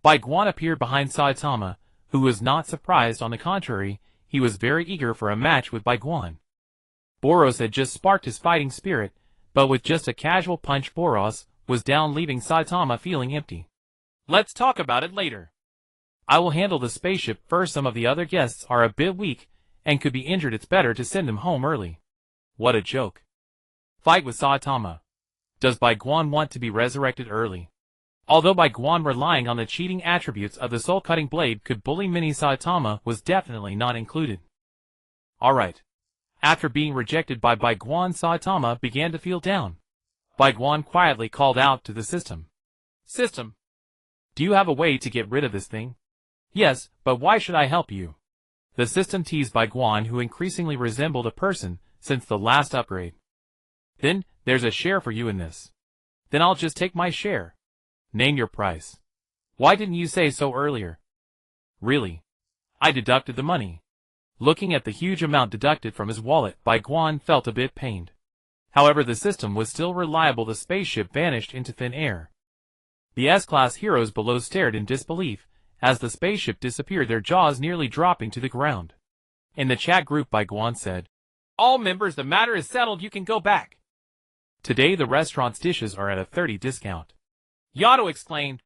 Bai Guan appeared behind Saitama, who was not surprised. On the contrary, he was very eager for a match with Bai Guan. Boros had just sparked his fighting spirit, but with just a casual punch Boros was down, leaving Saitama feeling empty. Let's talk about it later. I will handle the spaceship first. Some of the other guests are a bit weak and could be injured. It's better to send them home early. What a joke. Fight with Saitama. Does Bai Guan want to be resurrected early? Although Bai Guan, relying on the cheating attributes of the soul-cutting blade, could bully mini, Saitama was definitely not included. Alright. After being rejected by Bai Guan, Saitama began to feel down. Bai Guan quietly called out to the system. System. Do you have a way to get rid of this thing? Yes, but why should I help you? The system teased Bai Guan, who increasingly resembled a person since the last upgrade. Then, there's a share for you in this. Then I'll just take my share. Name your price. Why didn't you say so earlier? Really? I deducted the money. Looking at the huge amount deducted from his wallet, Bai Guan felt a bit pained. However, the system was still reliable. The spaceship vanished into thin air. The S-Class heroes below stared in disbelief as the spaceship disappeared, their jaws nearly dropping to the ground. In the chat group, Bai Guan said, All members, the matter is settled. You can go back. Today the restaurant's dishes are at a 30% discount. Yato exclaimed.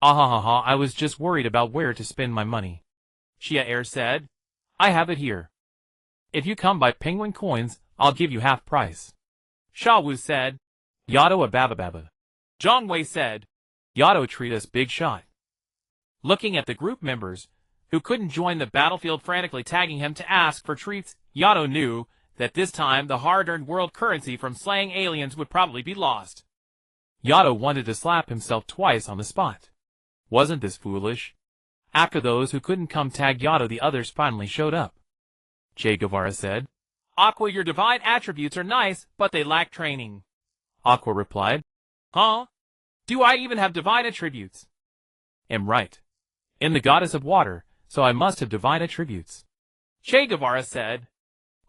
Ahahaha, I was just worried about where to spend my money. Xia Air said. I have it here. If you come by penguin coins, I'll give you half price. Sha Wu said. Yato ababababa. Zhang Wei said. Yato, treat us big shot. Looking at the group members, who couldn't join the battlefield, frantically tagging him to ask for treats, Yato knew that this time the hard-earned world currency from slaying aliens would probably be lost. Yato wanted to slap himself twice on the spot. Wasn't this foolish? After those who couldn't come tag Yato, the others finally showed up. Che Guevara said. Aqua, your divine attributes are nice, but they lack training. Aqua replied. Huh? Do I even have divine attributes? Am right. In the goddess of water, so I must have divine attributes. Che Guevara said.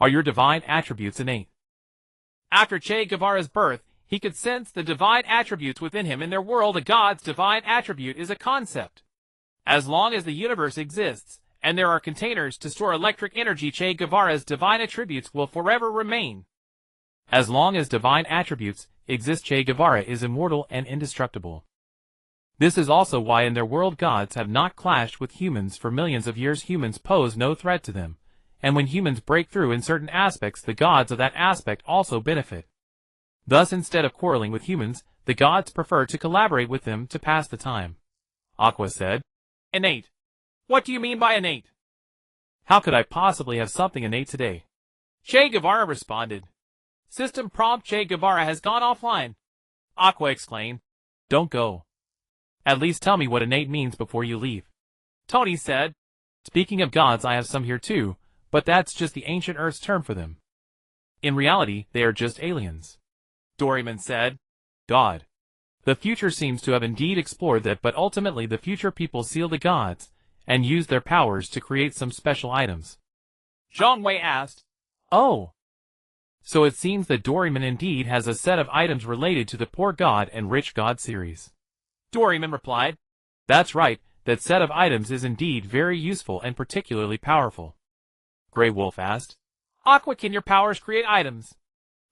Are your divine attributes innate? After Che Guevara's birth, he could sense the divine attributes within him. In their world, a god's divine attribute is a concept. As long as the universe exists, and there are containers to store electric energy, Che Guevara's divine attributes will forever remain. As long as divine attributes exist, Che Guevara is immortal and indestructible. This is also why in their world gods have not clashed with humans for millions of years. Humans pose no threat to them, and when humans break through in certain aspects, the gods of that aspect also benefit. Thus, instead of quarreling with humans, the gods prefer to collaborate with them to pass the time. Aqua said. Innate. What do you mean by innate? How could I possibly have something innate today? Che Guevara responded. System prompt. Che Guevara has gone offline. Aqua exclaimed. Don't go. At least tell me what innate means before you leave. Tony said. Speaking of gods, I have some here too, but that's just the ancient Earth's term for them. In reality, they are just aliens. Doraemon said. God. The future seems to have indeed explored that, but ultimately the future people seal the gods and use their powers to create some special items. Zhang Wei asked. Oh. So it seems that Doraemon indeed has a set of items related to the Poor God and Rich God series. Doraemon replied. That's right, that set of items is indeed very useful and particularly powerful. Grey Wolf asked. Aqua, can your powers create items?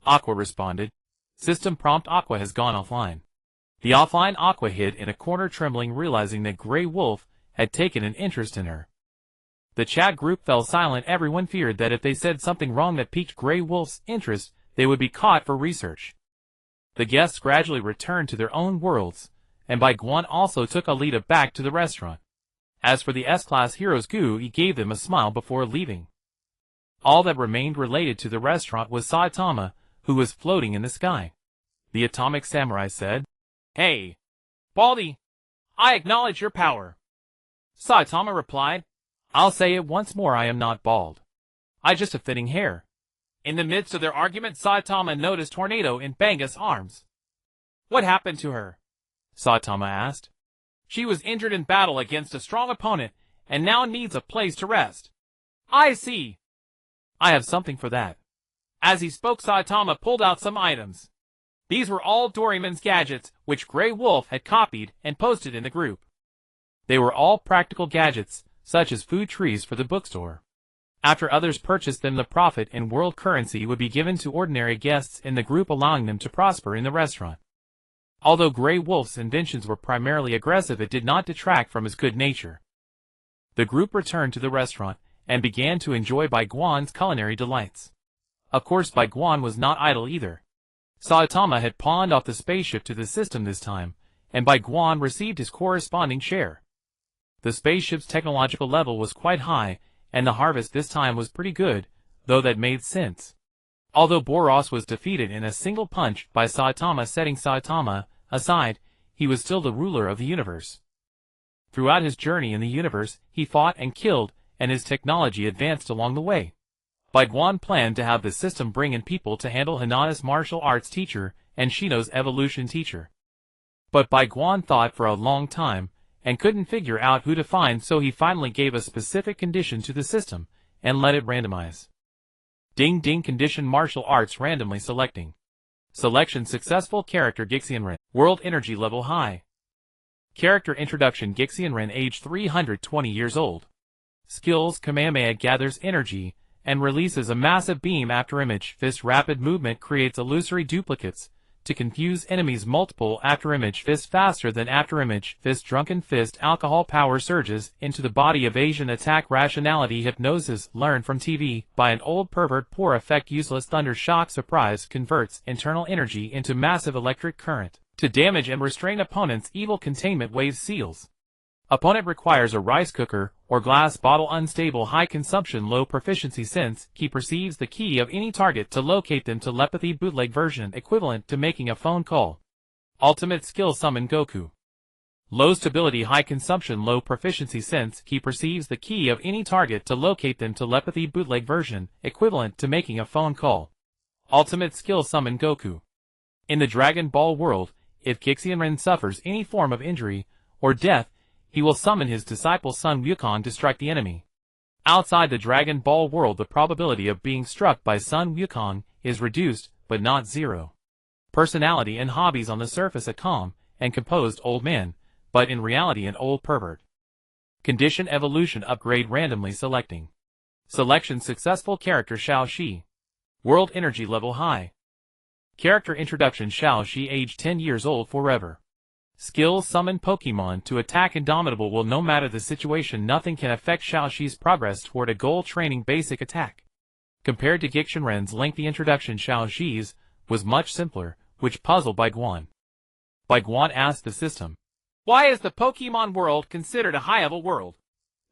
Aqua responded. System prompt. Aqua has gone offline. The offline Aqua hid in a corner, trembling, realizing that Grey Wolf had taken an interest in her. The chat group fell silent. Everyone feared that if they said something wrong that piqued Grey Wolf's interest, they would be caught for research. The guests gradually returned to their own worlds, and Bai Guan also took Alita back to the restaurant. As for the S-Class heroes, Gui gave them a smile before leaving. All that remained related to the restaurant was Saitama, who was floating in the sky. The Atomic Samurai said, Hey, Baldy, I acknowledge your power. Saitama replied, I'll say it once more, I am not bald. I just have fitting hair. In the midst of their argument, Saitama noticed Tornado in Banga's arms. What happened to her? Saitama asked. She was injured in battle against a strong opponent, and now needs a place to rest. I see. I have something for that. As he spoke, Saitama pulled out some items. These were all Doraemon's gadgets, which Grey Wolf had copied and posted in the group. They were all practical gadgets, such as food trees for the bookstore. After others purchased them, the profit in world currency would be given to ordinary guests in the group, allowing them to prosper in the restaurant. Although Grey Wolf's inventions were primarily aggressive, it did not detract from his good nature. The group returned to the restaurant and began to enjoy Bai Guan's culinary delights. Of course, Bai Guan was not idle either. Saitama had pawned off the spaceship to the system this time, and Bai Guan received his corresponding share. The spaceship's technological level was quite high, and the harvest this time was pretty good, though that made sense. Although Boros was defeated in a single punch by Saitama, setting Saitama aside, he was still the ruler of the universe. Throughout his journey in the universe, he fought and killed, and his technology advanced along the way. Bai Guan planned to have the system bring in people to handle Hinata's martial arts teacher and Shino's evolution teacher. But Bai Guan thought for a long time, and couldn't figure out who to find, so he finally gave a specific condition to the system, and let it randomize. Ding ding, condition: martial arts randomly selecting. Selection successful. Character: Gixianren. World energy level high. Character introduction: Gixianren, age 320 years old. Skills: Kamehameha gathers energy and releases a massive beam after image. Fist: rapid movement creates illusory duplicates to confuse enemies. Multiple after image. Fist: faster than after image. Fist: drunken fist. Alcohol power surges into the body. Evasion attack. Rationality hypnosis learned from TV by an old pervert. Poor effect. Useless. Thunder shock surprise converts internal energy into massive electric current to damage and restrain opponents. Evil containment wave seals. Opponent requires a rice cooker or glass bottle. Unstable. High consumption. Low proficiency. Sense key perceives the key of any target to locate them. Telepathy bootleg version equivalent to making a phone call. Ultimate skill: summon Goku. Low stability. High consumption. Low proficiency. Sense key perceives the key of any target to locate them. Telepathy bootleg version equivalent to making a phone call. Ultimate skill: summon Goku. In the Dragon Ball world, if Gixianren suffers any form of injury or death, he will summon his disciple Sun Wukong to strike the enemy. Outside the Dragon Ball world, the probability of being struck by Sun Wukong is reduced, but not zero. Personality and hobbies: on the surface a calm and composed old man, but in reality an old pervert. Condition: evolution upgrade randomly selecting. Selection successful. Character: Xiao Shi. World energy level high. Character introduction: Xiao Shi, age 10 years old, forever. Skills: summon Pokemon to attack. Indomitable will no matter the situation, nothing can affect Xiao Shi's progress toward a goal. Training: basic attack. Compared to Gixinren's lengthy introduction, Xiao Shi's was much simpler, which puzzled Bai Guan. Bai Guan asked the system, "Why is the Pokemon world considered a high-level world?"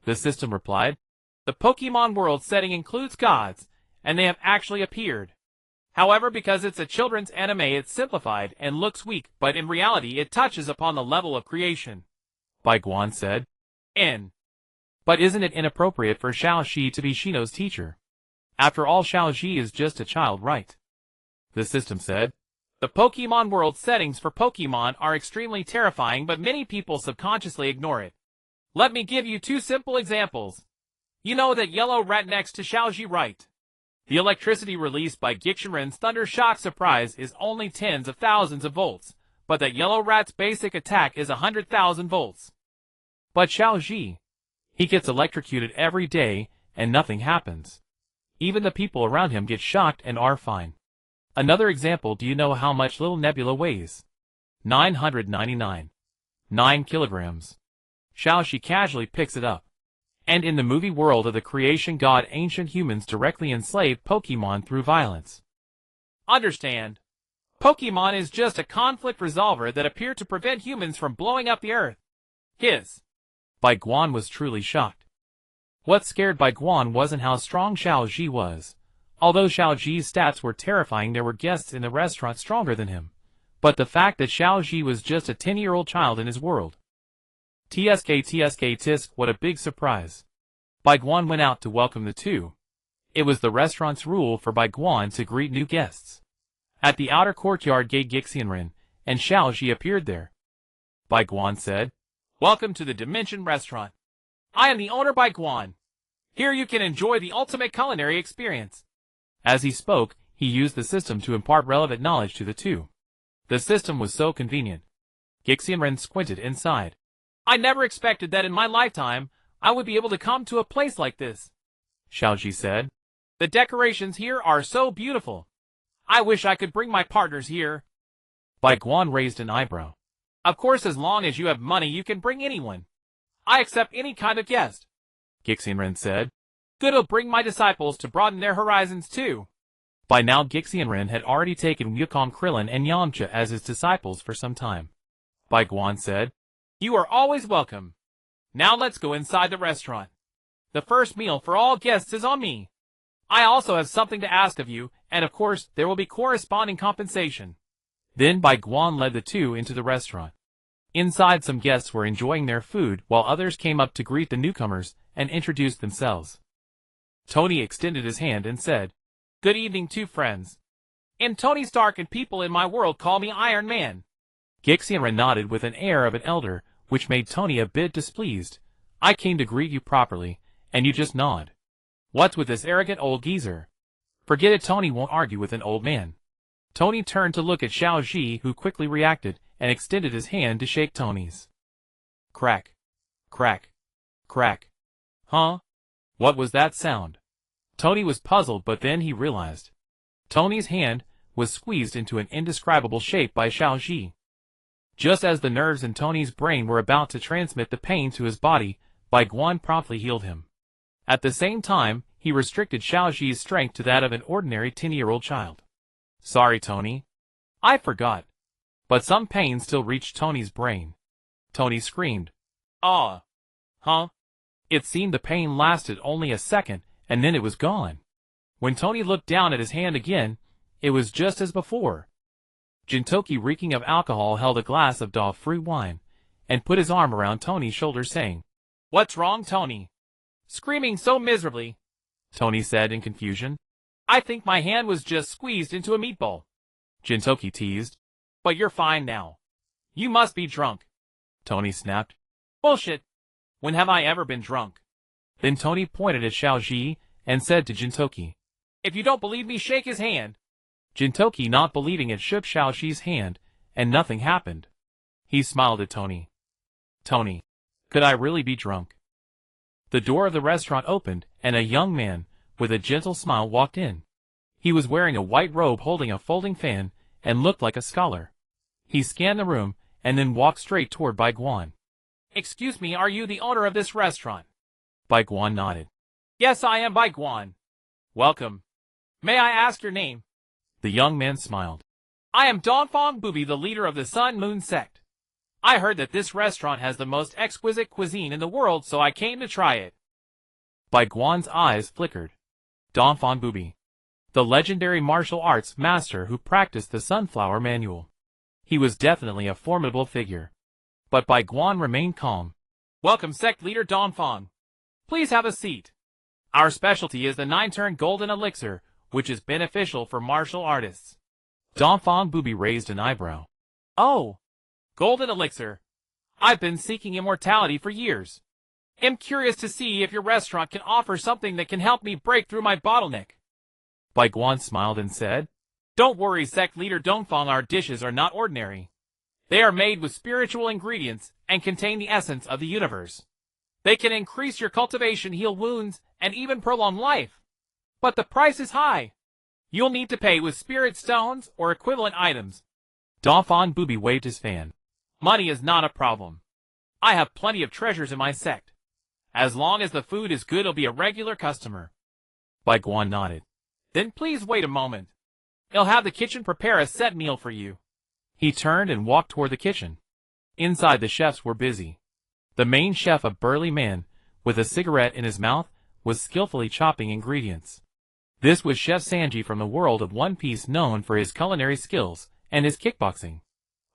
The system replied, "The Pokemon world setting includes gods, and they have actually appeared. However, because it's a children's anime, it's simplified and looks weak, but in reality it touches upon the level of creation," Bai Guan said. But isn't it inappropriate for Xiao Shi to be Shino's teacher? After all, Xiao Shi is just a child, right? The system said, "The Pokemon world settings for Pokemon are extremely terrifying, but many people subconsciously ignore it. Let me give you 2 simple examples. You know that yellow rat next to Xiaoji, right? The electricity released by Gixinren's Thunder Shock Surprise is only tens of thousands of volts, but that yellow rat's basic attack is 100,000 volts. But Xiaoji, he gets electrocuted every day and nothing happens. Even the people around him get shocked and are fine. Another example: do you know how much little Nebula weighs? 999 kilograms. Xiaoshi casually picks it up. And in the movie world of the creation god, ancient humans directly enslaved Pokemon through violence. Understand. Pokemon is just a conflict resolver that appear to prevent humans from blowing up the earth. Bai Guan was truly shocked. What scared Bai Guan wasn't how strong Xiao Ji was. Although Xiao Ji's stats were terrifying, there were guests in the restaurant stronger than him. But the fact that Xiao Ji was just a 10-year-old child in his world. Tisk, what a big surprise. Bai Guan went out to welcome the two. It was the restaurant's rule for Bai Guan to greet new guests. At the outer courtyard gate, Gixinren and Xiao Ji appeared there. Bai Guan said, "Welcome to the Dimension Restaurant. I am the owner, Bai Guan. Here you can enjoy the ultimate culinary experience." As he spoke, he used the system to impart relevant knowledge to the two. The system was so convenient. Gixinren squinted inside. "I never expected that in my lifetime I would be able to come to a place like this," Xiaoji said. "The decorations here are so beautiful. I wish I could bring my partners here." Bai Guan raised an eyebrow. "Of course, as long as you have money, you can bring anyone. I accept any kind of guest," Gixinren said. "Good, I'll bring my disciples to broaden their horizons too." By now, Gixinren had already taken Wukong, Krillin, and Yamcha as his disciples for some time. Bai Guan said, "You are always welcome. Now let's go inside the restaurant. The first meal for all guests is on me. I also have something to ask of you, and of course, there will be corresponding compensation." Then Bai Guan led the two into the restaurant. Inside, some guests were enjoying their food, while others came up to greet the newcomers and introduce themselves. Tony extended his hand and said, "Good evening, two friends. I'm Tony Stark, and people in my world call me Iron Man." Gixinren nodded with an air of an elder, which made Tony a bit displeased. "I came to greet you properly, and you just nod. What's with this arrogant old geezer?" "Forget it, Tony won't argue with an old man." Tony turned to look at Xiao Ji, who quickly reacted and extended his hand to shake Tony's. Crack. Crack. Crack. Huh? What was that sound? Tony was puzzled, but then he realized. Tony's hand was squeezed into an indescribable shape by Xiao Ji. Just as the nerves in Tony's brain were about to transmit the pain to his body, Bai Guan promptly healed him. At the same time, he restricted Xiao Ji's strength to that of an ordinary 10-year-old child. "Sorry, Tony. I forgot." But some pain still reached Tony's brain. Tony screamed. "Ah! Huh?" It seemed the pain lasted only a second, and then it was gone. When Tony looked down at his hand again, it was just as before. Jintoki, reeking of alcohol, held a glass of dog fruit wine, and put his arm around Tony's shoulder, saying, "What's wrong, Tony? Screaming so miserably?" Tony said in confusion. "I think my hand was just squeezed into a meatball," Jintoki teased. "But you're fine now. You must be drunk," Tony snapped. "Bullshit. When have I ever been drunk?" Then Tony pointed at Xiaoji and said to Jintoki, If you don't believe me, shake his hand. Jintoki, not believing it, shook Xiaoji's hand, and nothing happened. He smiled at Tony. Tony, could I really be drunk? The door of the restaurant opened, and a young man, with a gentle smile, walked in. He was wearing a white robe holding a folding fan, and looked like a scholar. He scanned the room, and then walked straight toward Bai Guan. Excuse me, are you the owner of this restaurant? Bai Guan nodded. Yes, I am Bai Guan. Welcome. May I ask your name? The young man smiled. I am Donfong Bubi, the leader of the Sun Moon sect. I heard that this restaurant has the most exquisite cuisine in the world, so I came to try it. Bai Guan's eyes flickered. Donfong Bubi, the legendary martial arts master who practiced the Sunflower Manual. He was definitely a formidable figure. But Bai Guan remained calm. Welcome, sect leader Donfong. Please have a seat. Our specialty is the 9-turn golden elixir, which is beneficial for martial artists. Donfong Bubi raised an eyebrow. Oh, golden elixir. I've been seeking immortality for years. I'm curious to see if your restaurant can offer something that can help me break through my bottleneck. Bai Guan smiled and said, Don't worry, sect leader Donfong, our dishes are not ordinary. They are made with spiritual ingredients and contain the essence of the universe. They can increase your cultivation, heal wounds, and even prolong life. But the price is high. You'll need to pay with spirit stones or equivalent items. Donfong Bubi waved his fan. Money is not a problem. I have plenty of treasures in my sect. As long as the food is good, I'll be a regular customer. Bai Guan nodded. Then please wait a moment. I'll have the kitchen prepare a set meal for you. He turned and walked toward the kitchen. Inside, the chefs were busy. The main chef, a burly man, with a cigarette in his mouth, was skillfully chopping ingredients. This was Chef Sanji from the world of One Piece, known for his culinary skills and his kickboxing.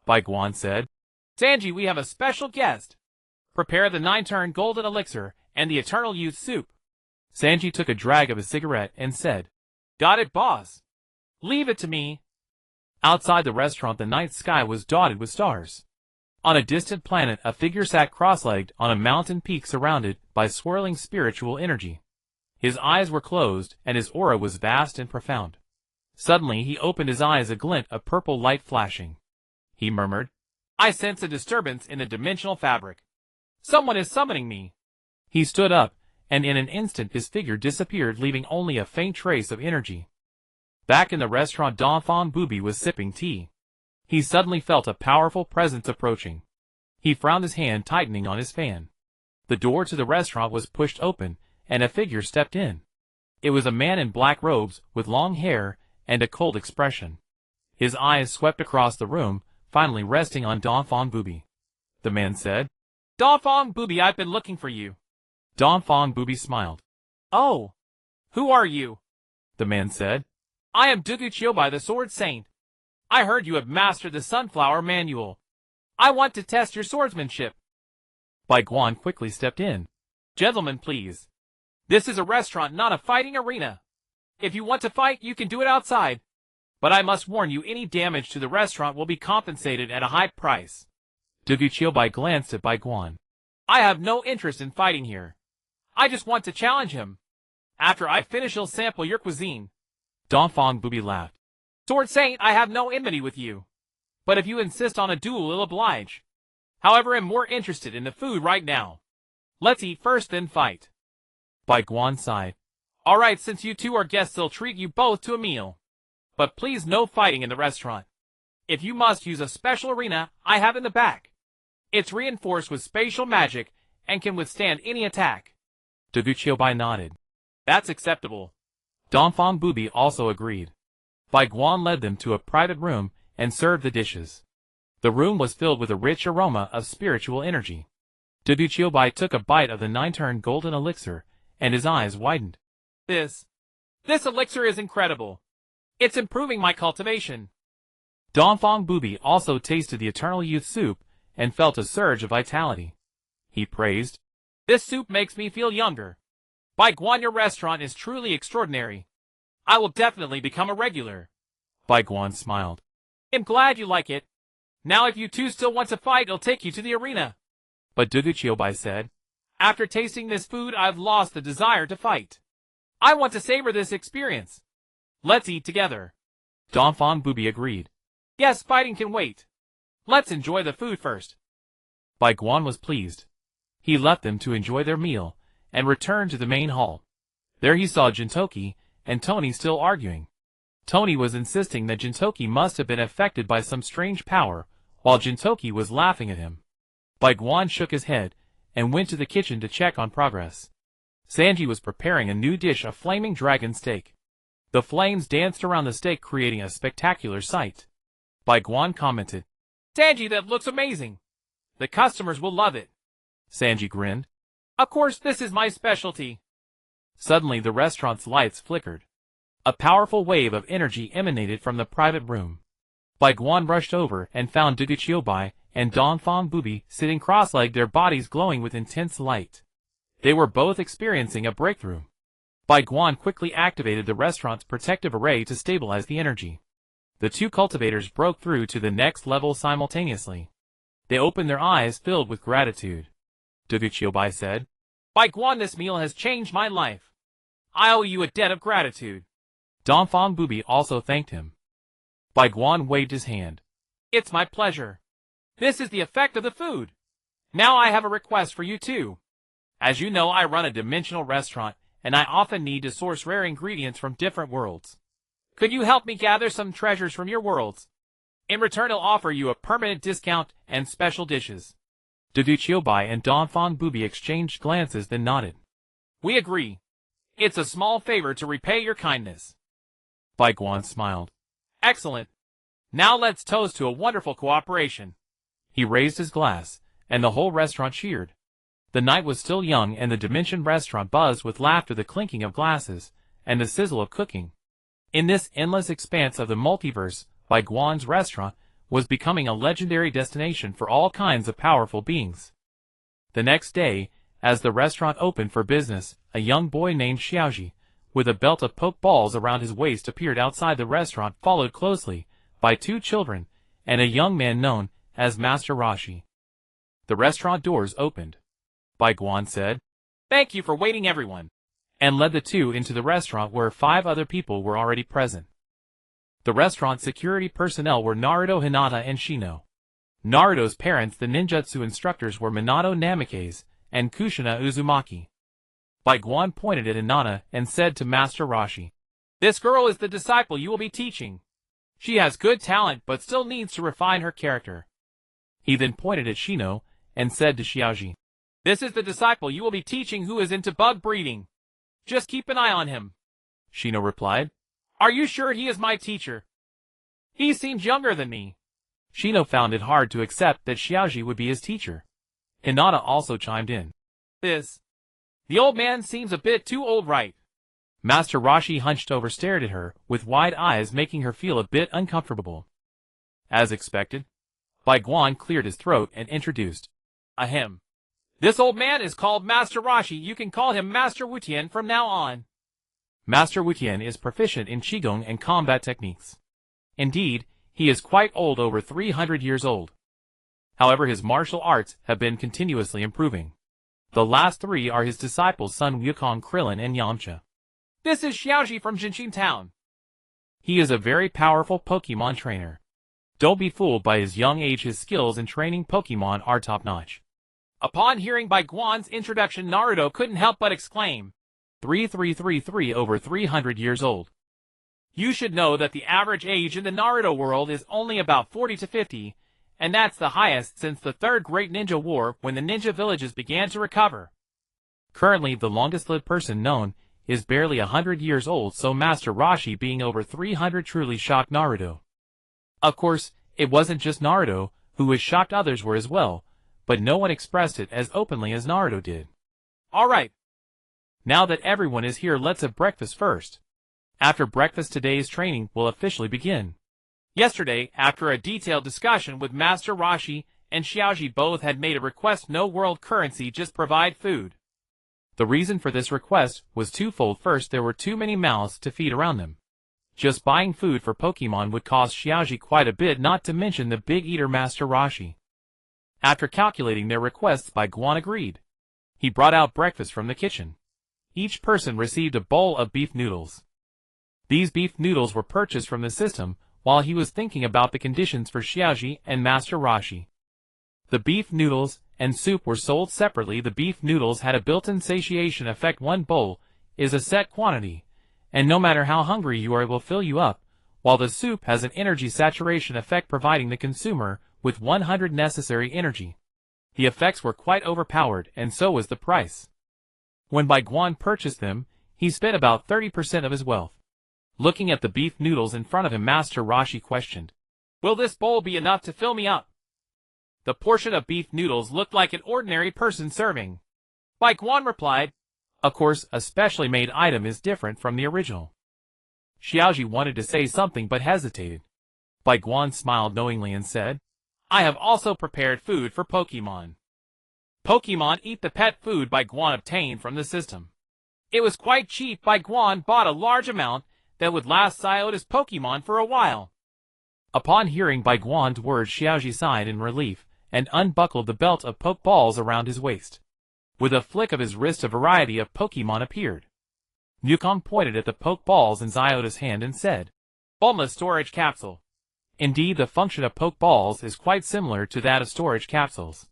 Bai Guan said, Sanji, we have a special guest. Prepare the 9-turn golden elixir and the eternal youth soup. Sanji took a drag of his cigarette and said, Got it, boss. Leave it to me. Outside the restaurant, the night sky was dotted with stars. On a distant planet, a figure sat cross-legged on a mountain peak surrounded by swirling spiritual energy. His eyes were closed, and his aura was vast and profound. Suddenly he opened his eyes, a glint of purple light flashing. He murmured, I sense a disturbance in the dimensional fabric. Someone is summoning me. He stood up, and in an instant his figure disappeared, leaving only a faint trace of energy. Back in the restaurant, Donfong Bubi was sipping tea. He suddenly felt a powerful presence approaching. He frowned, his hand tightening on his fan. The door to the restaurant was pushed open, and a figure stepped in. It was a man in black robes, with long hair, and a cold expression. His eyes swept across the room, finally resting on Donfong Bubi. The man said, Donfong Bubi, I've been looking for you. Donfong Bubi smiled. Oh, who are you? The man said, I am Duguchiobai, the Sword Saint. I heard you have mastered the Sunflower Manual. I want to test your swordsmanship. Bai Guan quickly stepped in. Gentlemen, please. This is a restaurant, not a fighting arena. If you want to fight, you can do it outside. But I must warn you, any damage to the restaurant will be compensated at a high price. Duguchiobai glanced at Bai Guan. I have no interest in fighting here. I just want to challenge him. After I finish, he'll sample your cuisine. Donfong Bubi laughed. Sword Saint, I have no enmity with you. But if you insist on a duel, I'll oblige. However, I'm more interested in the food right now. Let's eat first, then fight. Bai Guan sighed. All right, since you two are guests, I'll treat you both to a meal. But please, no fighting in the restaurant. If you must, use a special arena I have in the back. It's reinforced with spatial magic and can withstand any attack. Duguchiobai nodded. That's acceptable. Donfong Bubi also agreed. Bai Guan led them to a private room and served the dishes. The room was filled with a rich aroma of spiritual energy. Duguchiobai took a bite of the 9-turn golden elixir, and his eyes widened. This elixir is incredible. It's improving my cultivation. Donfong Bubi also tasted the eternal youth soup and felt a surge of vitality. He praised, This soup makes me feel younger. Bai Guan, your restaurant is truly extraordinary. I will definitely become a regular. Bai Guan smiled. I'm glad you like it. Now if you two still want to fight, I'll take you to the arena. But Duguchiobai said, After tasting this food, I've lost the desire to fight. I want to savor this experience. Let's eat together. Donphan Booby agreed. Yes, fighting can wait. Let's enjoy the food first. Bai Guan was pleased. He left them to enjoy their meal, and returned to the main hall. There he saw Jintoki and Tony still arguing. Tony was insisting that Jintoki must have been affected by some strange power, while Jintoki was laughing at him. Bai Guan shook his head, and went to the kitchen to check on progress. Sanji was preparing a new dish of flaming dragon steak. The flames danced around the steak, creating a spectacular sight. Bai Guan commented, Sanji, that looks amazing. The customers will love it. Sanji grinned. Of course, this is my specialty. Suddenly the restaurant's lights flickered. A powerful wave of energy emanated from the private room. Bai Guan rushed over and found Bai and Donphan Booby sitting cross-legged, their bodies glowing with intense light. They were both experiencing a breakthrough. Bai Guan quickly activated the restaurant's protective array to stabilize the energy. The two cultivators broke through to the next level simultaneously. They opened their eyes filled with gratitude. Bai said, Bai Guan, this meal has changed my life. I owe you a debt of gratitude. Donphan Booby also thanked him. Bai Guan waved his hand. It's my pleasure. This is the effect of the food. Now I have a request for you too. As you know, I run a dimensional restaurant, and I often need to source rare ingredients from different worlds. Could you help me gather some treasures from your worlds? In return, I'll offer you a permanent discount and special dishes. Bai and Donphan Booby exchanged glances, then nodded. We agree. It's a small favor to repay your kindness. Bai Guan smiled. Excellent. Now let's toast to a wonderful cooperation. He raised his glass, and the whole restaurant cheered. The night was still young, and the Dimension restaurant buzzed with laughter, the clinking of glasses, and the sizzle of cooking. In this endless expanse of the multiverse, Bai Guan's restaurant was becoming a legendary destination for all kinds of powerful beings. The next day, as the restaurant opened for business, a young boy named Xiaoji, with a belt of poke balls around his waist, appeared outside the restaurant, followed closely by two children and a young man known as Master Roshi. The restaurant doors opened. Bai Guan said, Thank you for waiting, everyone, and led the two into the restaurant where 5 other people were already present. The restaurant security personnel were Naruto, Hinata, and Shino. Naruto's parents, the ninjutsu instructors, were Minato Namikaze and Kushina Uzumaki. Bai Guan pointed at Hinata and said to Master Roshi, This girl is the disciple you will be teaching. She has good talent but still needs to refine her character. He then pointed at Shino and said to Xiaoji, This is the disciple you will be teaching who is into bug breeding. Just keep an eye on him. Shino replied, Are you sure he is my teacher? He seems younger than me. Shino found it hard to accept that Xiaoji would be his teacher. Hinata also chimed in. The old man seems a bit too old, right? Master Roshi hunched over, stared at her with wide eyes, making her feel a bit uncomfortable. As expected, Bai Guan cleared his throat and introduced. Ahem. This old man is called Master Roshi. You can call him Master Wutian from now on. Master Wutian is proficient in Qigong and combat techniques. Indeed, he is quite old, over 300 years old. However, his martial arts have been continuously improving. The last 3 are his disciples Sun Wukong, Krillin, and Yamcha. This is Xiaoji from Jinshin Town. He is a very powerful Pokemon trainer. Don't be fooled by his young age. His skills in training Pokemon are top-notch. Upon hearing Bai Guan's introduction, Naruto couldn't help but exclaim, 3333, over 300 years old. You should know that the average age in the Naruto world is only about 40 to 50, and that's the highest since the Third Great Ninja War, when the ninja villages began to recover. Currently, the longest-lived person known is barely 100 years old, so Master Roshi being over 300 truly shocked Naruto. Of course, it wasn't just Naruto who was shocked, others were as well, but no one expressed it as openly as Naruto did. Alright. Now that everyone is here, let's have breakfast first. After breakfast, today's training will officially begin. Yesterday, after a detailed discussion with Master Roshi and Xiaoji, both had made a request: no world currency, just provide food. The reason for this request was twofold. First, there were too many mouths to feed around them. Just buying food for Pokemon would cost Xiaoji quite a bit, not to mention the big eater Master Roshi. After calculating their requests, Bai Guan agreed. He brought out breakfast from the kitchen. Each person received a bowl of beef noodles. These beef noodles were purchased from the system while he was thinking about the conditions for Xiaoji and Master Roshi. The beef noodles and soup were sold separately. The beef noodles had a built-in satiation effect. One bowl is a set quantity, and no matter how hungry you are, it will fill you up, while the soup has an energy saturation effect, providing the consumer with 100 necessary energy. The effects were quite overpowered, and so was the price. When Bai Guan purchased them, he spent about 30% of his wealth. Looking at the beef noodles in front of him, Master Roshi questioned, "Will this bowl be enough to fill me up?" The portion of beef noodles looked like an ordinary person serving. Bai Guan replied, "Of course, a specially made item is different from the original." Xiaoji wanted to say something but hesitated. Bai Guan smiled knowingly and said, "I have also prepared food for Pokemon." Pokemon eat the pet food Bai Guan obtained from the system. It was quite cheap. Bai Guan bought a large amount that would last Siota's Pokemon for a while. Upon hearing Bai Guan's words, Xiaoji sighed in relief and unbuckled the belt of Pokeballs around his waist. With a flick of his wrist, a variety of Pokemon appeared. Yukong pointed at the Pokeballs in Siota's hand and said, "Bulma storage capsule." Indeed, the function of Pokeballs is quite similar to that of storage capsules.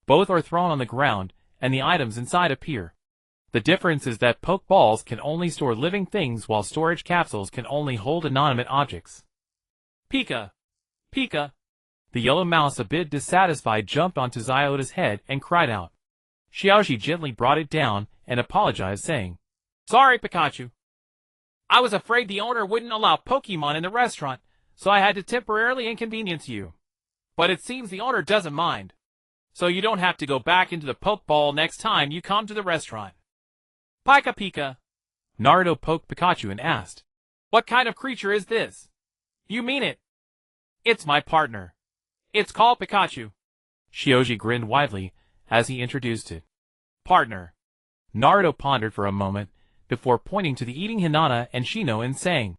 Both are thrown on the ground, and the items inside appear. The difference is that Pokeballs can only store living things, while storage capsules can only hold inanimate objects. Pika! Pika! The yellow mouse, a bit dissatisfied, jumped onto Siota's head and cried out. Xiaoji gently brought it down and apologized, saying, "Sorry, Pikachu. I was afraid the owner wouldn't allow Pokemon in the restaurant, so I had to temporarily inconvenience you. But it seems the owner doesn't mind, so you don't have to go back into the Pokeball next time you come to the restaurant." Pika Pika! Naruto poked Pikachu and asked, "What kind of creature is this?" "You mean it? It's my partner. It's called Pikachu." Xiaoji grinned widely as he introduced it. "Partner." Naruto pondered for a moment before pointing to the eating Hinata and Shino and saying,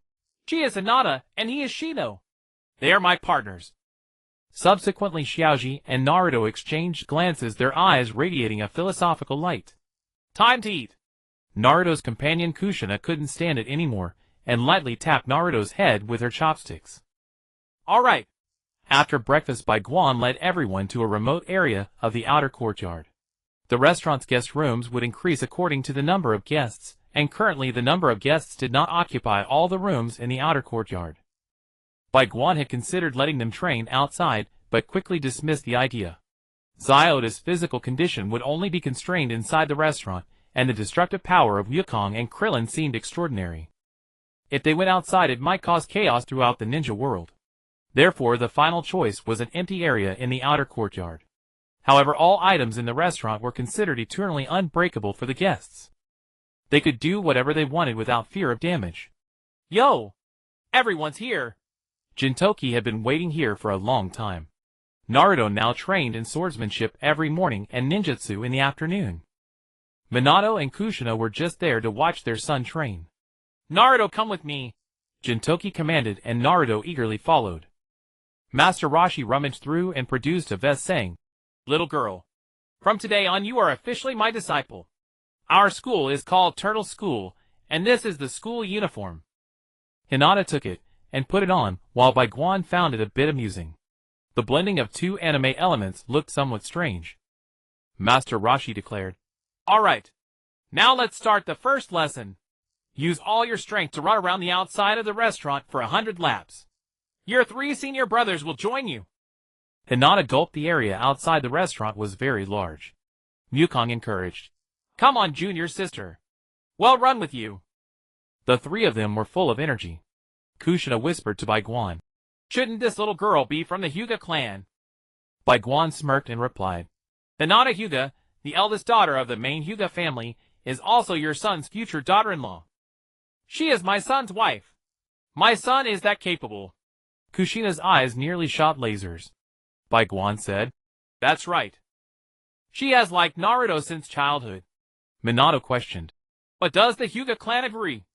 "She is Hinata and he is Shino. They are my partners." Subsequently, Xiaoji and Naruto exchanged glances, their eyes radiating a philosophical light. "Time to eat." Naruto's companion Kushina couldn't stand it anymore and lightly tapped Naruto's head with her chopsticks. "All right." After breakfast, Bai Guan led everyone to a remote area of the outer courtyard. The restaurant's guest rooms would increase according to the number of guests, and currently the number of guests did not occupy all the rooms in the outer courtyard. Bai Guan had considered letting them train outside, but quickly dismissed the idea. Siota's physical condition would only be constrained inside the restaurant, and the destructive power of Yukong and Krillin seemed extraordinary. If they went outside, it might cause chaos throughout the ninja world. Therefore, the final choice was an empty area in the outer courtyard. However, all items in the restaurant were considered eternally unbreakable for the guests. They could do whatever they wanted without fear of damage. "Yo! Everyone's here!" Jintoki had been waiting here for a long time. Naruto now trained in swordsmanship every morning and ninjutsu in the afternoon. Minato and Kushina were just there to watch their son train. "Naruto, come with me!" Jintoki commanded, and Naruto eagerly followed. Master Roshi rummaged through and produced a vest, saying, "Little girl, from today on you are officially my disciple. Our school is called Turtle School, and this is the school uniform." Hinata took it and put it on, while Bai Guan found it a bit amusing. The blending of two anime elements looked somewhat strange. Master Roshi declared, "All right, now let's start the first lesson. Use all your strength to run around the outside of the restaurant for 100 laps. Your 3 senior brothers will join you." Hinata gulped. The area outside the restaurant was very large. Yukong encouraged, "Come on, junior sister. We'll run with you." The three of them were full of energy. Kushina whispered to Bai Guan, "Shouldn't this little girl be from the Hyuga clan?" Bai Guan smirked and replied, "Hinata Hyuga, the eldest daughter of the main Hyuga family, is also your son's future daughter-in-law. She is my son's wife. My son is that capable." Kushina's eyes nearly shot lasers. Bai Guan said, "That's right. She has liked Naruto since childhood." Minato questioned, "But does the Hyuga clan agree?"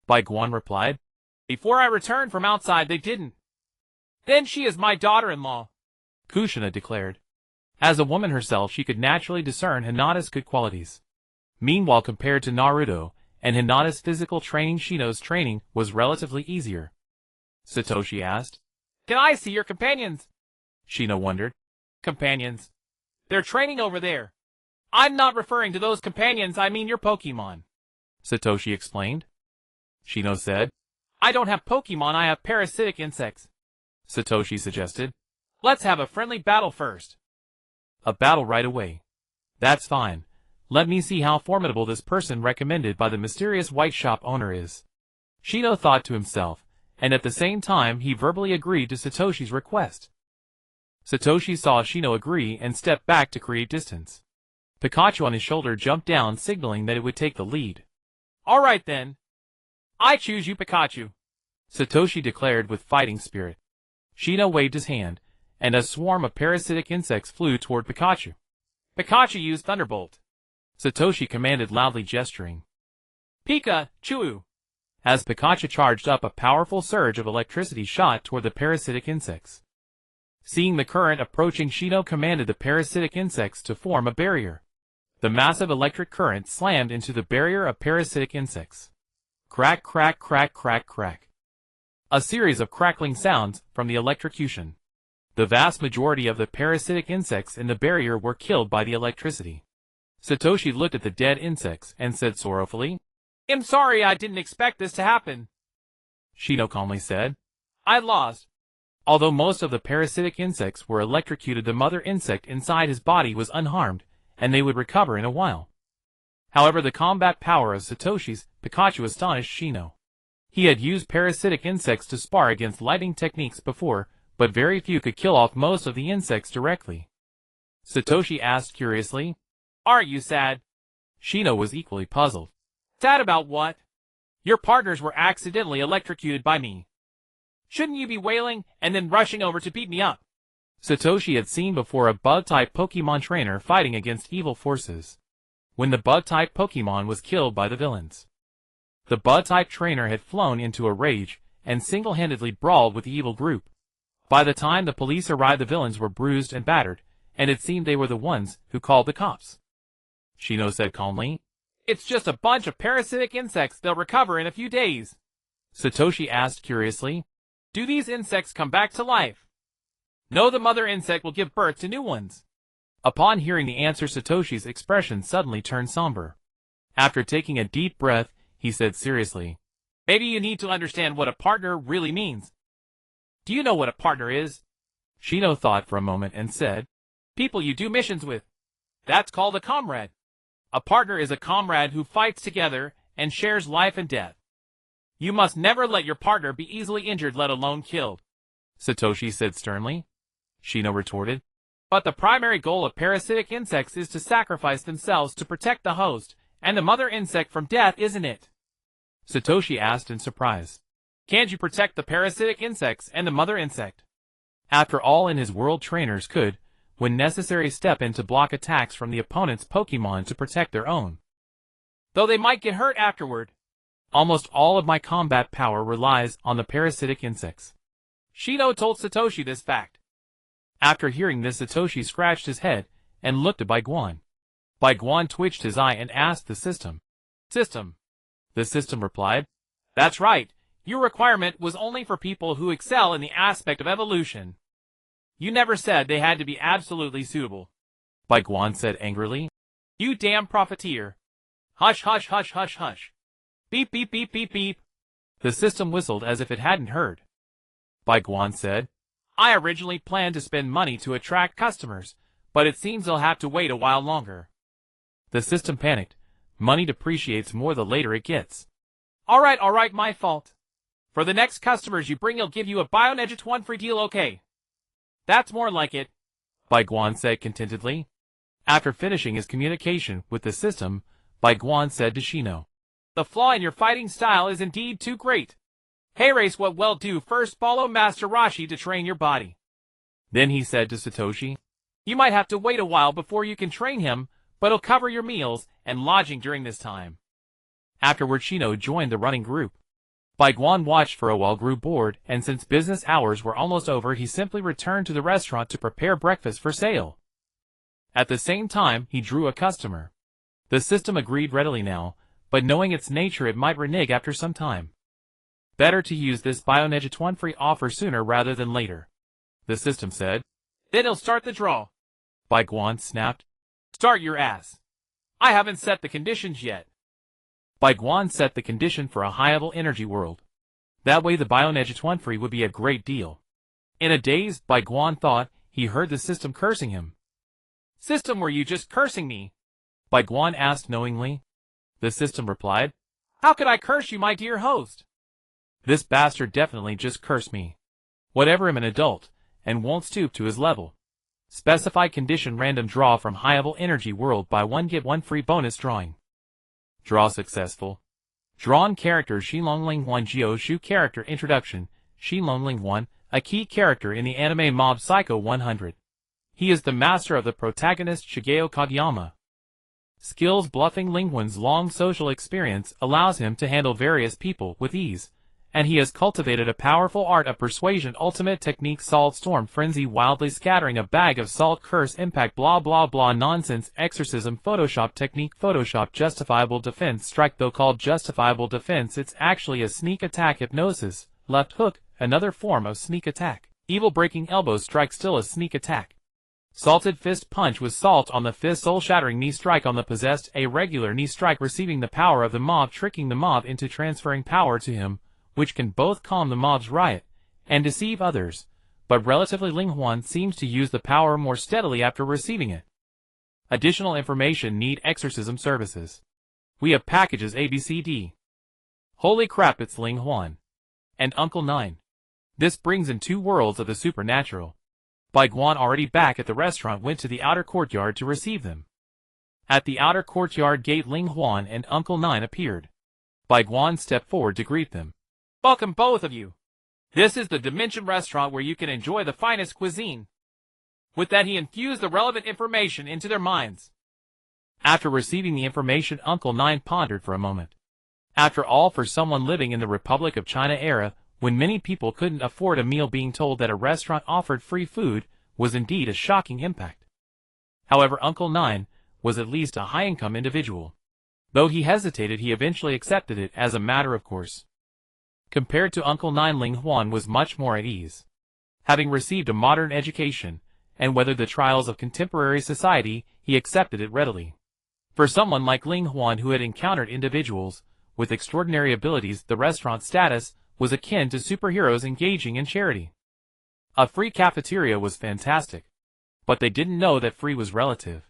Bai Guan replied, "Before I returned from outside they didn't." "Then she is my daughter-in-law," Kushina declared. As a woman herself, she could naturally discern Hinata's good qualities. Meanwhile, compared to Naruto and Hinata's physical training, Shino's training was relatively easier. Satoshi asked. Can I see your companions? Shino wondered. Companions? They're training over there. I'm not referring to those companions, I mean your Pokemon. Satoshi explained. Shino said. I don't have Pokemon, I have parasitic insects. Satoshi suggested. Let's have a friendly battle first. A battle right away. That's fine. Let me see how formidable this person recommended by the mysterious white shop owner is. Shino thought to himself, and at the same time he verbally agreed to Satoshi's request. Satoshi saw Shino agree and stepped back to create distance. Pikachu on his shoulder jumped down, signaling that it would take the lead. Alright then. I choose you, Pikachu, Satoshi declared with fighting spirit. Shino waved his hand, and a swarm of parasitic insects flew toward Pikachu. Pikachu used Thunderbolt. Satoshi commanded, loudly gesturing. Pika-Chu! As Pikachu charged up, a powerful surge of electricity shot toward the parasitic insects. Seeing the current approaching, Shino commanded the parasitic insects to form a barrier. The massive electric current slammed into the barrier of parasitic insects. Crack, crack, crack, crack, crack. A series of crackling sounds from the electrocution. The vast majority of the parasitic insects in the barrier were killed by the electricity. Satoshi looked at the dead insects and said sorrowfully, I'm sorry, I didn't expect this to happen. Shino calmly said. I lost. Although most of the parasitic insects were electrocuted, the mother insect inside his body was unharmed, and they would recover in a while. However, the combat power of Satoshi's Pikachu astonished Shino. He had used parasitic insects to spar against lightning techniques before, but very few could kill off most of the insects directly. Satoshi asked curiously, Aren't you sad? Shino was equally puzzled. Sad about what? Your partners were accidentally electrocuted by me. Shouldn't you be wailing and then rushing over to beat me up? Satoshi had seen before a bug-type Pokemon trainer fighting against evil forces. When the bug-type Pokemon was killed by the villains, the bug-type trainer had flown into a rage and single-handedly brawled with the evil group. By the time the police arrived, the villains were bruised and battered, and it seemed they were the ones who called the cops. Shino said calmly. It's just a bunch of parasitic insects, they'll recover in a few days. Satoshi asked curiously. Do these insects come back to life? No, the mother insect will give birth to new ones. Upon hearing the answer, Satoshi's expression suddenly turned somber. After taking a deep breath, he said seriously, Maybe you need to understand what a partner really means. Do you know what a partner is? Shino thought for a moment and said, People you do missions with. That's called a comrade. A partner is a comrade who fights together and shares life and death. You must never let your partner be easily injured, let alone killed, Satoshi said sternly. Shino retorted, But the primary goal of parasitic insects is to sacrifice themselves to protect the host and the mother insect from death, isn't it? Satoshi asked in surprise. Can't you protect the parasitic insects and the mother insect? After all, in his world, trainers could, when necessary, step in to block attacks from the opponent's Pokemon to protect their own. Though they might get hurt afterward. Almost all of my combat power relies on the parasitic insects. Shino told Satoshi this fact. After hearing this, Satoshi scratched his head and looked at Bai Guan. Bai Guan twitched his eye and asked the system. System. The system replied, That's right. Your requirement was only for people who excel in the aspect of evolution. You never said they had to be absolutely suitable. Bai Guan said angrily. You damn profiteer. Hush, hush, hush, hush, hush. Beep, beep, beep, beep, beep. The system whistled as if it hadn't heard. Bai Guan said, I originally planned to spend money to attract customers, but it seems they'll have to wait a while longer. The system panicked. Money depreciates more the later it gets. All right, my fault. For the next customers you bring, I'll give you a Bionedget 1 free deal, okay? That's more like it, Bai Guan said contentedly. After finishing his communication with the system, Bai Guan said to Shino, The flaw in your fighting style is indeed too great. Hey Race, what well do first follow Master Rashi to train your body. Then he said to Satoshi, You might have to wait a while before you can train him, but he'll cover your meals and lodging during this time. Afterward, Shino joined the running group. Bai Guan watched for a while, grew bored, and since business hours were almost over, he simply returned to the restaurant to prepare breakfast for sale. At the same time, he drew a customer. The system agreed readily now, but knowing its nature it might renege after some time. Better to use this Bionegituan free offer sooner rather than later, the system said. Then he'll start the draw. Bai Guan snapped. Start your ass. I haven't set the conditions yet. Bai Guan set the condition for a high-level energy world. That way the Bionegituan free would be a great deal. In a daze, Bai Guan thought he heard the system cursing him. System, were you just cursing me? Bai Guan asked knowingly. The system replied, How could I curse you, my dear host? This bastard definitely just cursed me. Whatever, I'm an adult, and won't stoop to his level. Specify condition random draw from high-level energy world. Buy one get one free bonus drawing. Draw successful. Drawn character Xilongling 1 Jiu Shu character introduction. Xilongling 1, a key character in the anime Mob Psycho 100. He is the master of the protagonist Shigeo Kageyama. Skills bluffing. Lingwan's long social experience allows him to handle various people with ease, and he has cultivated a powerful art of persuasion. Ultimate technique Salt Storm Frenzy, wildly scattering a bag of salt. Curse impact blah blah blah nonsense. Exorcism Photoshop technique Photoshop justifiable defense strike. Though called justifiable defense, it's actually a sneak attack. Hypnosis left hook, another form of sneak attack. Evil breaking elbow strike, still a sneak attack. Salted fist punch with salt on the fist. Soul shattering knee strike on the possessed, a regular knee strike receiving the power of the mob, tricking the mob into transferring power to him, which can both calm the mob's riot and deceive others, but relatively Linghuan seems to use the power more steadily after receiving it. Additional information. Need exorcism services. We have packages ABCD. Holy crap, it's Linghuan and Uncle Nine. This brings in two worlds of the supernatural. Bai Guan, already back at the restaurant, went to the outer courtyard to receive them. At the outer courtyard gate, Linghuan and Uncle Nine appeared. Bai Guan stepped forward to greet them. Welcome, both of you. This is the Dimension restaurant where you can enjoy the finest cuisine. With that, he infused the relevant information into their minds. After receiving the information, Uncle Nine pondered for a moment. After all, for someone living in the Republic of China era, when many people couldn't afford a meal, being told that a restaurant offered free food was indeed a shocking impact. However, Uncle Nine was at least a high-income individual. Though he hesitated, he eventually accepted it as a matter of course. Compared to Uncle Nine, Linghuan was much more at ease. Having received a modern education and weathered the trials of contemporary society, he accepted it readily. For someone like Linghuan, who had encountered individuals with extraordinary abilities, the restaurant status was akin to superheroes engaging in charity. A free cafeteria was fantastic, but they didn't know that free was relative.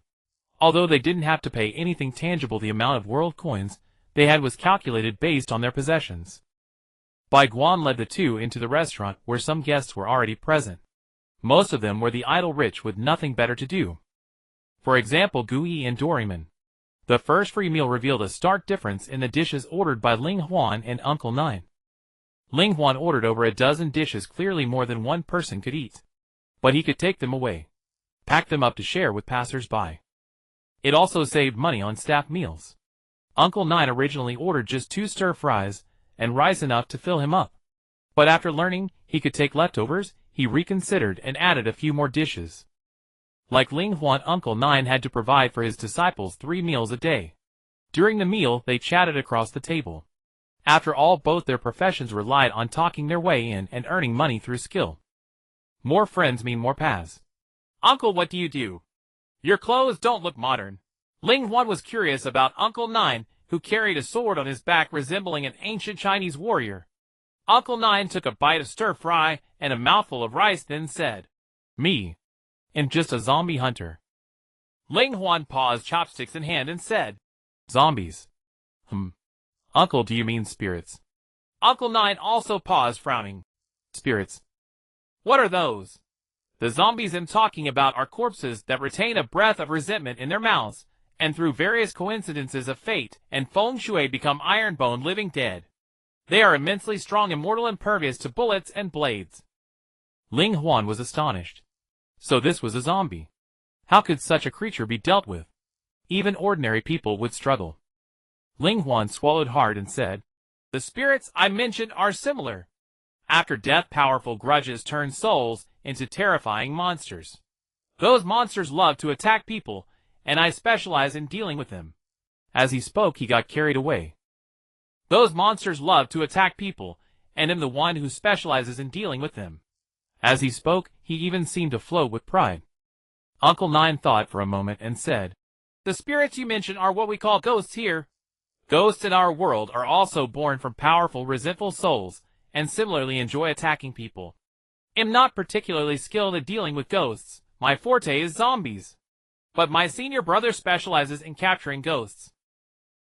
Although they didn't have to pay anything tangible, the amount of world coins they had was calculated based on their possessions. Bai Guan led the two into the restaurant, where some guests were already present. Most of them were the idle rich with nothing better to do. For example, Gui and Doraemon. The first free meal revealed a stark difference in the dishes ordered by Linghuan and Uncle Nine. Linghuan ordered over a dozen dishes, clearly more than one person could eat. But he could take them away, pack them up to share with passers-by. It also saved money on staff meals. Uncle Nine originally ordered just 2 stir-fries and rice, enough to fill him up. But after learning he could take leftovers, he reconsidered and added a few more dishes. Like Linghuan, Uncle Nine had to provide for his disciples 3 meals a day. During the meal, they chatted across the table. After all, both their professions relied on talking their way in and earning money through skill. More friends mean more paths. Uncle, what do you do? Your clothes don't look modern. Linghuan was curious about Uncle Nine, who carried a sword on his back resembling an ancient Chinese warrior. Uncle Nine took a bite of stir-fry and a mouthful of rice, then said, "Me. I'm just a zombie hunter." Linghuan paused, chopsticks in hand, and said, "Zombies? Uncle, do you mean spirits?" Uncle Nine also paused, frowning. "Spirits? What are those?" "The zombies I'm talking about are corpses that retain a breath of resentment in their mouths, and through various coincidences of fate and feng shui become iron-boned living dead. They are immensely strong, immortal, impervious to bullets and blades." Linghuan was astonished. So this was a zombie. How could such a creature be dealt with? Even ordinary people would struggle. Linghuan swallowed hard and said, "The spirits I mentioned are similar. After death, powerful grudges turn souls into terrifying monsters. Those monsters love to attack people, and I specialize in dealing with them. As he spoke, he got carried away. Those monsters love to attack people, and I'm the one who specializes in dealing with them. As he spoke, he even seemed to float with pride. Uncle Nine thought for a moment and said, The spirits you mention are what we call ghosts here. Ghosts in our world are also born from powerful, resentful souls, and similarly enjoy attacking people. I'm not particularly skilled at dealing with ghosts. My forte is zombies. But my senior brother specializes in capturing ghosts.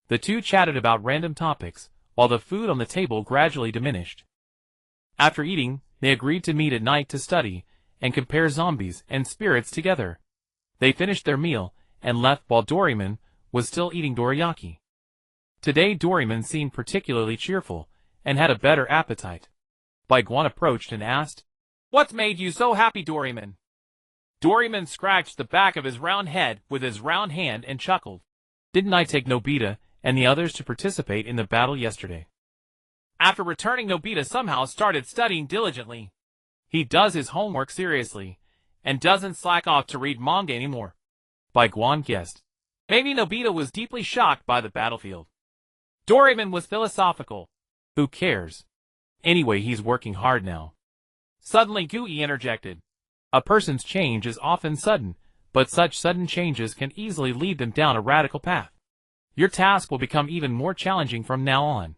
The two chatted about random topics, while the food on the table gradually diminished. After eating, they agreed to meet at night to study, and compare zombies and spirits together. They finished their meal, and left while Doraemon was still eating dorayaki. Today Doraemon seemed particularly cheerful, and had a better appetite. Bai Guan approached and asked, What's made you so happy, Doraemon? Doraemon scratched the back of his round head with his round hand and chuckled. Didn't I take Nobita and the others to participate in the battle yesterday? After returning, Nobita somehow started studying diligently. He does his homework seriously, and doesn't slack off to read manga anymore. Bai Guan guessed. Maybe Nobita was deeply shocked by the battlefield. Doraemon was philosophical. Who cares? Anyway, he's working hard now. Suddenly Gui interjected. A person's change is often sudden, but such sudden changes can easily lead them down a radical path. Your task will become even more challenging from now on.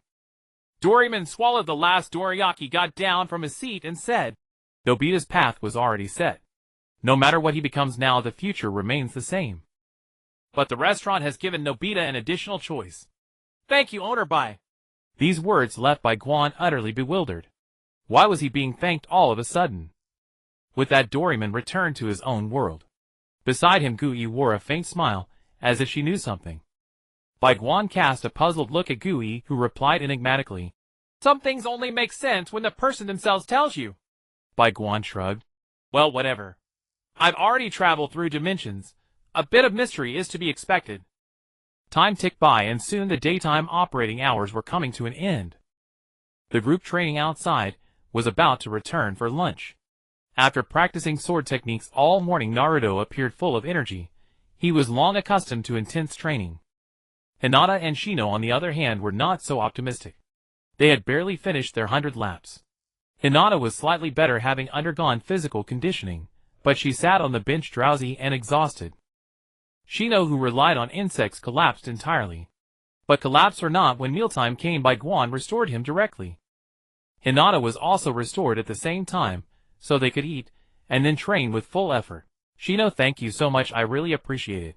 Doraemon swallowed the last dorayaki, got down from his seat and said, Nobita's path was already set. No matter what he becomes now, the future remains the same. But the restaurant has given Nobita an additional choice. Thank you, owner Bai. These words left Bai Guan utterly bewildered. Why was he being thanked all of a sudden? With that, Doraemon returned to his own world. Beside him, Gui wore a faint smile, as if she knew something. Bai Guan cast a puzzled look at Gui, who replied enigmatically, Some things only make sense when the person themselves tells you. Bai Guan shrugged. Well, whatever. I've already traveled through dimensions. A bit of mystery is to be expected. Time ticked by, and soon the daytime operating hours were coming to an end. The group training outside was about to return for lunch. After practicing sword techniques all morning, Naruto appeared full of energy. He was long accustomed to intense training. Hinata and Shino, on the other hand, were not so optimistic. They had barely finished their 100 laps. Hinata was slightly better, having undergone physical conditioning, but she sat on the bench drowsy and exhausted. Shino, who relied on insects, collapsed entirely. But collapse or not, when mealtime came, Bai Guan restored him directly. Hinata was also restored at the same time, so they could eat, and then train with full effort. Shino, thank you so much, I really appreciate it.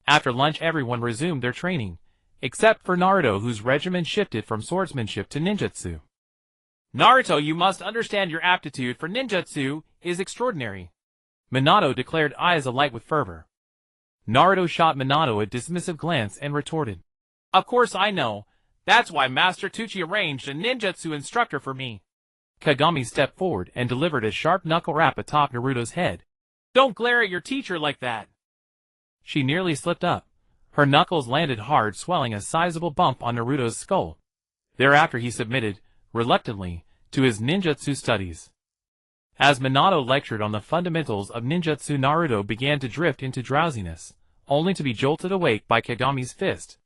After lunch, everyone resumed their training, except for Naruto, whose regimen shifted from swordsmanship to ninjutsu. Naruto, you must understand your aptitude for ninjutsu is extraordinary, Minato declared, eyes alight with fervor. Naruto shot Minato a dismissive glance and retorted, Of course I know. That's why Master Tucci arranged a ninjutsu instructor for me. Kagami stepped forward and delivered a sharp knuckle rap atop Naruto's head. Don't glare at your teacher like that. She nearly slipped up. Her knuckles landed hard, swelling a sizable bump on Naruto's skull. Thereafter he submitted, reluctantly, to his ninjutsu studies. As Minato lectured on the fundamentals of ninjutsu, Naruto began to drift into drowsiness, only to be jolted awake by Kagami's fist.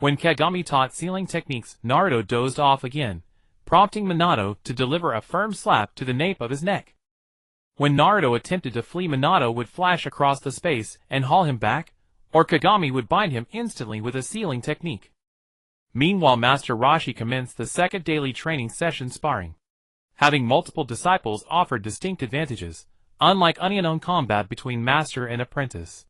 When Kagami taught sealing techniques, Naruto dozed off again, prompting Minato to deliver a firm slap to the nape of his neck. When Naruto attempted to flee, Minato would flash across the space and haul him back, or Kagami would bind him instantly with a sealing technique. Meanwhile, Master Roshi commenced the second daily training session. Sparring. Having multiple disciples offered distinct advantages, unlike unknown combat between master and apprentice.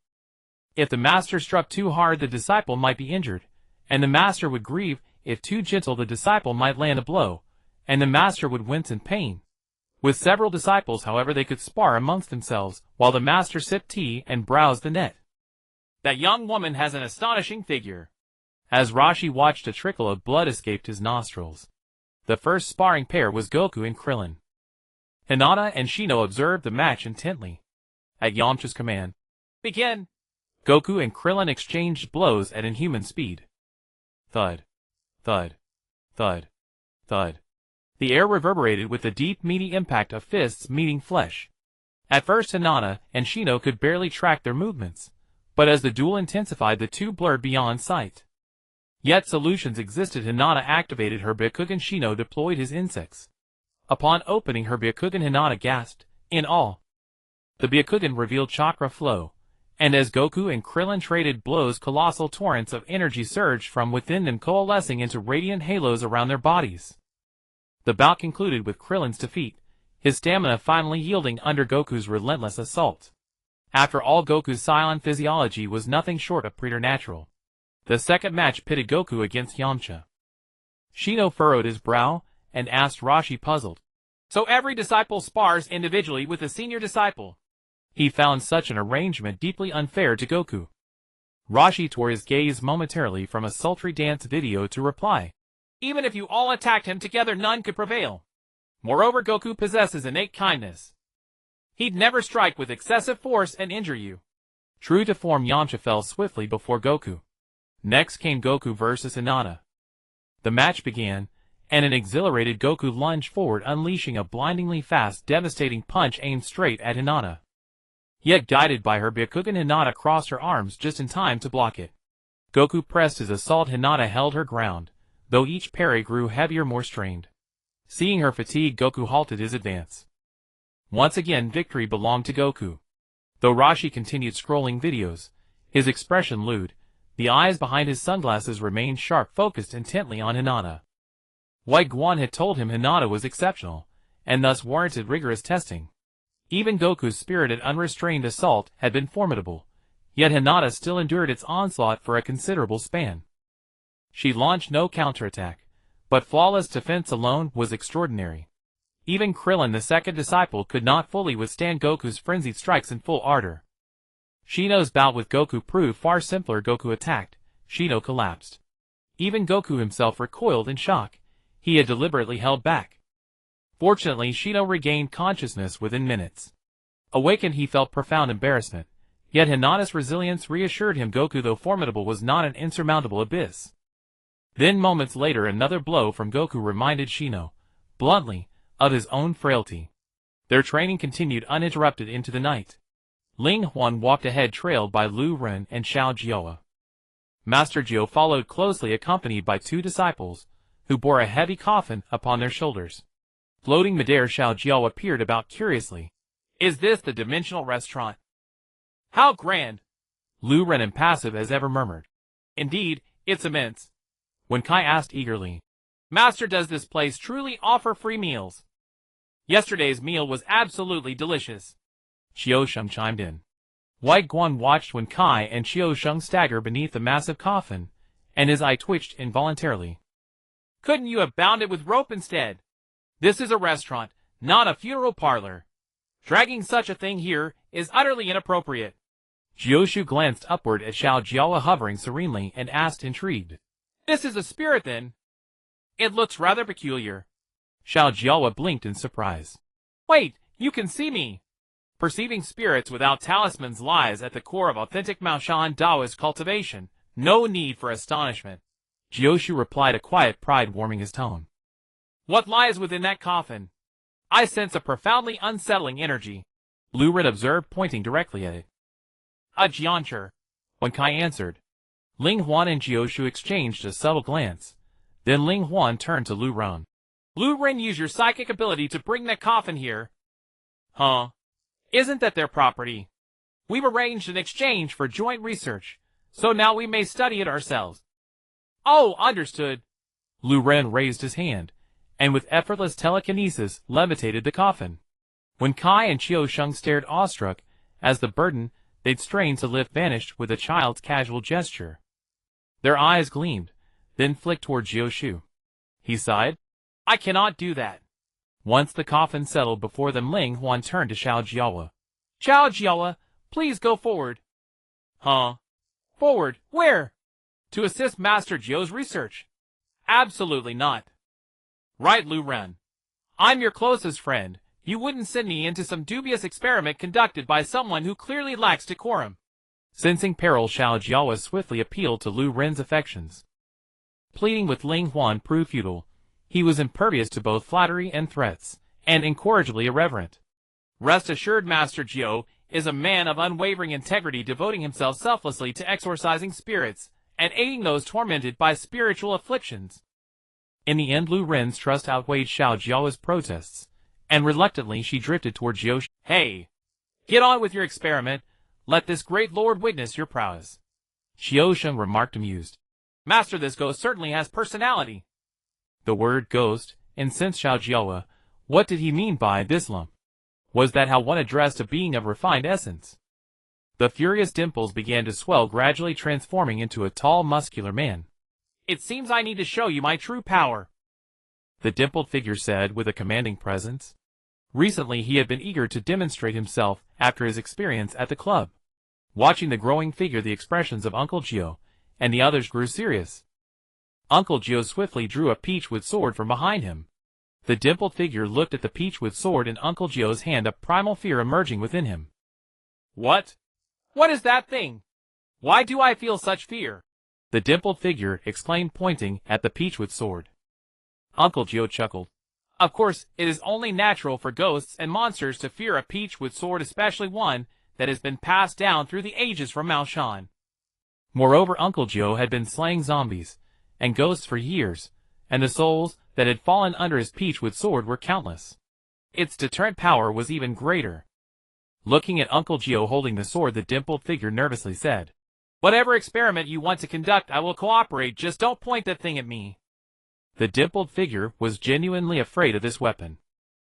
If the master struck too hard, the disciple might be injured, and the master would grieve. If too gentle, the disciple might land a blow, and the master would wince in pain. With several disciples, however, they could spar amongst themselves, while the master sipped tea and browsed the net. That young woman has an astonishing figure. As Roshi watched, a trickle of blood escaped his nostrils. The first sparring pair was Goku and Krillin. Hinata and Shino observed the match intently. At Yamcha's command, Begin! Goku and Krillin exchanged blows at inhuman speed. Thud. Thud. Thud. Thud. The air reverberated with the deep, meaty impact of fists meeting flesh. At first Hinata and Shino could barely track their movements, but as the duel intensified the two blurred beyond sight. Yet solutions existed. Hinata activated her Byakugan, Shino deployed his insects. Upon opening her Byakugan, Hinata gasped, in awe. The Byakugan revealed chakra flow, and as Goku and Krillin traded blows, colossal torrents of energy surged from within them, coalescing into radiant halos around their bodies. The bout concluded with Krillin's defeat, his stamina finally yielding under Goku's relentless assault. After all, Goku's Saiyan physiology was nothing short of preternatural. The second match pitted Goku against Yamcha. Shino furrowed his brow and asked Rashi, puzzled. So every disciple spars individually with a senior disciple? He found such an arrangement deeply unfair to Goku. Rashi tore his gaze momentarily from a sultry dance video to reply. Even if you all attacked him together, none could prevail. Moreover, Goku possesses innate kindness. He'd never strike with excessive force and injure you. True to form, Yamcha fell swiftly before Goku. Next came Goku versus Hinata. The match began, and an exhilarated Goku lunged forward, unleashing a blindingly fast, devastating punch aimed straight at Hinata. Yet guided by her Byakugan, Hinata crossed her arms just in time to block it. Goku pressed his assault. Hinata held her ground, though each parry grew heavier, more strained. Seeing her fatigue, Goku halted his advance. Once again, victory belonged to Goku. Though Rashi continued scrolling videos, his expression lewd, the eyes behind his sunglasses remained sharp, focused intently on Hinata. Bai Guan had told him Hinata was exceptional, and thus warranted rigorous testing. Even Goku's spirited, unrestrained assault had been formidable, yet Hinata still endured its onslaught for a considerable span. She launched no counterattack, but flawless defense alone was extraordinary. Even Krillin, the second disciple, could not fully withstand Goku's frenzied strikes in full ardor. Shino's bout with Goku proved far simpler. Goku attacked, Shino collapsed. Even Goku himself recoiled in shock. He had deliberately held back. Fortunately, Shino regained consciousness within minutes. Awakened, he felt profound embarrassment, yet Hinata's resilience reassured him. Goku, though formidable, was not an insurmountable abyss. Then moments later, another blow from Goku reminded Shino, bluntly, of his own frailty. Their training continued uninterrupted into the night. Ling Huan walked ahead, trailed by Lu Ren and Xiao Jiao. Master Jiao followed closely, accompanied by two disciples, who bore a heavy coffin upon their shoulders. Floating midair, Xiao Jiao peered about curiously. Is this the dimensional restaurant? How grand! Lu Ren, impassive as ever, murmured. Indeed, it's immense. When Kai asked eagerly, Master, does this place truly offer free meals? Yesterday's meal was absolutely delicious. Xiaosheng chimed in. Bai Guan watched when Kai and Xiaosheng stagger beneath the massive coffin, and his eye twitched involuntarily. Couldn't you have bound it with rope instead? This is a restaurant, not a funeral parlor. Dragging such a thing here is utterly inappropriate. Jioshu glanced upward at Xiao Jiao hovering serenely and asked, intrigued. This is a spirit, then? It looks rather peculiar. Xiao Jiao blinked in surprise. Wait, you can see me. Perceiving spirits without talismans lies at the core of authentic Maoshan Taoist cultivation. No need for astonishment. Jioshu replied, a quiet pride warming his tone. What lies within that coffin? I sense a profoundly unsettling energy. Lu Ren observed, pointing directly at it. A jiancher. When Kai answered. Ling Huan and Jioshu exchanged a subtle glance. Then Ling Huan turned to Lu Ren. Lu Ren, use your psychic ability to bring that coffin here. Huh? Isn't that their property? We've arranged an exchange for joint research, so now we may study it ourselves. Oh, understood. Lu Ren raised his hand, and with effortless telekinesis levitated the coffin. When Kai and Xiaosheng stared awestruck, as the burden they'd strained to lift vanished with a child's casual gesture. Their eyes gleamed, then flicked toward Jioshu. He sighed. I cannot do that. Once the coffin settled before them, Ling Huan turned to Xiao Jiao. Xiao Jiao, please go forward. Huh? Forward? Where? To assist Master Jiao's research. Absolutely not. Right, Lu Ren. I'm your closest friend. You wouldn't send me into some dubious experiment conducted by someone who clearly lacks decorum. Sensing peril, Xiao Jiao swiftly appealed to Lu Ren's affections. Pleading with Ling Huan proved futile. He was impervious to both flattery and threats, and incorrigibly irreverent. Rest assured, Master Gyo is a man of unwavering integrity, devoting himself selflessly to exorcising spirits and aiding those tormented by spiritual afflictions. In the end, Lu Ren's trust outweighed Xiao Jiao's protests, and reluctantly she drifted toward Jiao. Hey, get on with your experiment. Let this great lord witness your prowess. Xiao Sheng remarked amused. Master, this ghost certainly has personality. The word ghost incensed Xiao Jiao. What did he mean by this lump? Was that how one addressed a being of refined essence? The furious dimples began to swell, gradually transforming into a tall, muscular man. It seems I need to show you my true power, the dimpled figure said with a commanding presence. Recently he had been eager to demonstrate himself after his experience at the club. Watching the growing figure, the expressions of Uncle Gio and the others grew serious. Uncle Gio swiftly drew a peachwood sword from behind him. The dimpled figure looked at the peachwood sword in Uncle Gio's hand, a primal fear emerging within him. What? What is that thing? Why do I feel such fear? The dimpled figure exclaimed, pointing at the peachwood sword. Uncle Gio chuckled. Of course, it is only natural for ghosts and monsters to fear a peachwood sword, especially one that has been passed down through the ages from Mao Shan. Moreover, Uncle Gio had been slaying zombies and ghosts for years, and the souls that had fallen under his peachwood sword were countless. Its deterrent power was even greater. Looking at Uncle Gio holding the sword, the dimpled figure nervously said, Whatever experiment you want to conduct, I will cooperate, just don't point that thing at me. The dimpled figure was genuinely afraid of this weapon.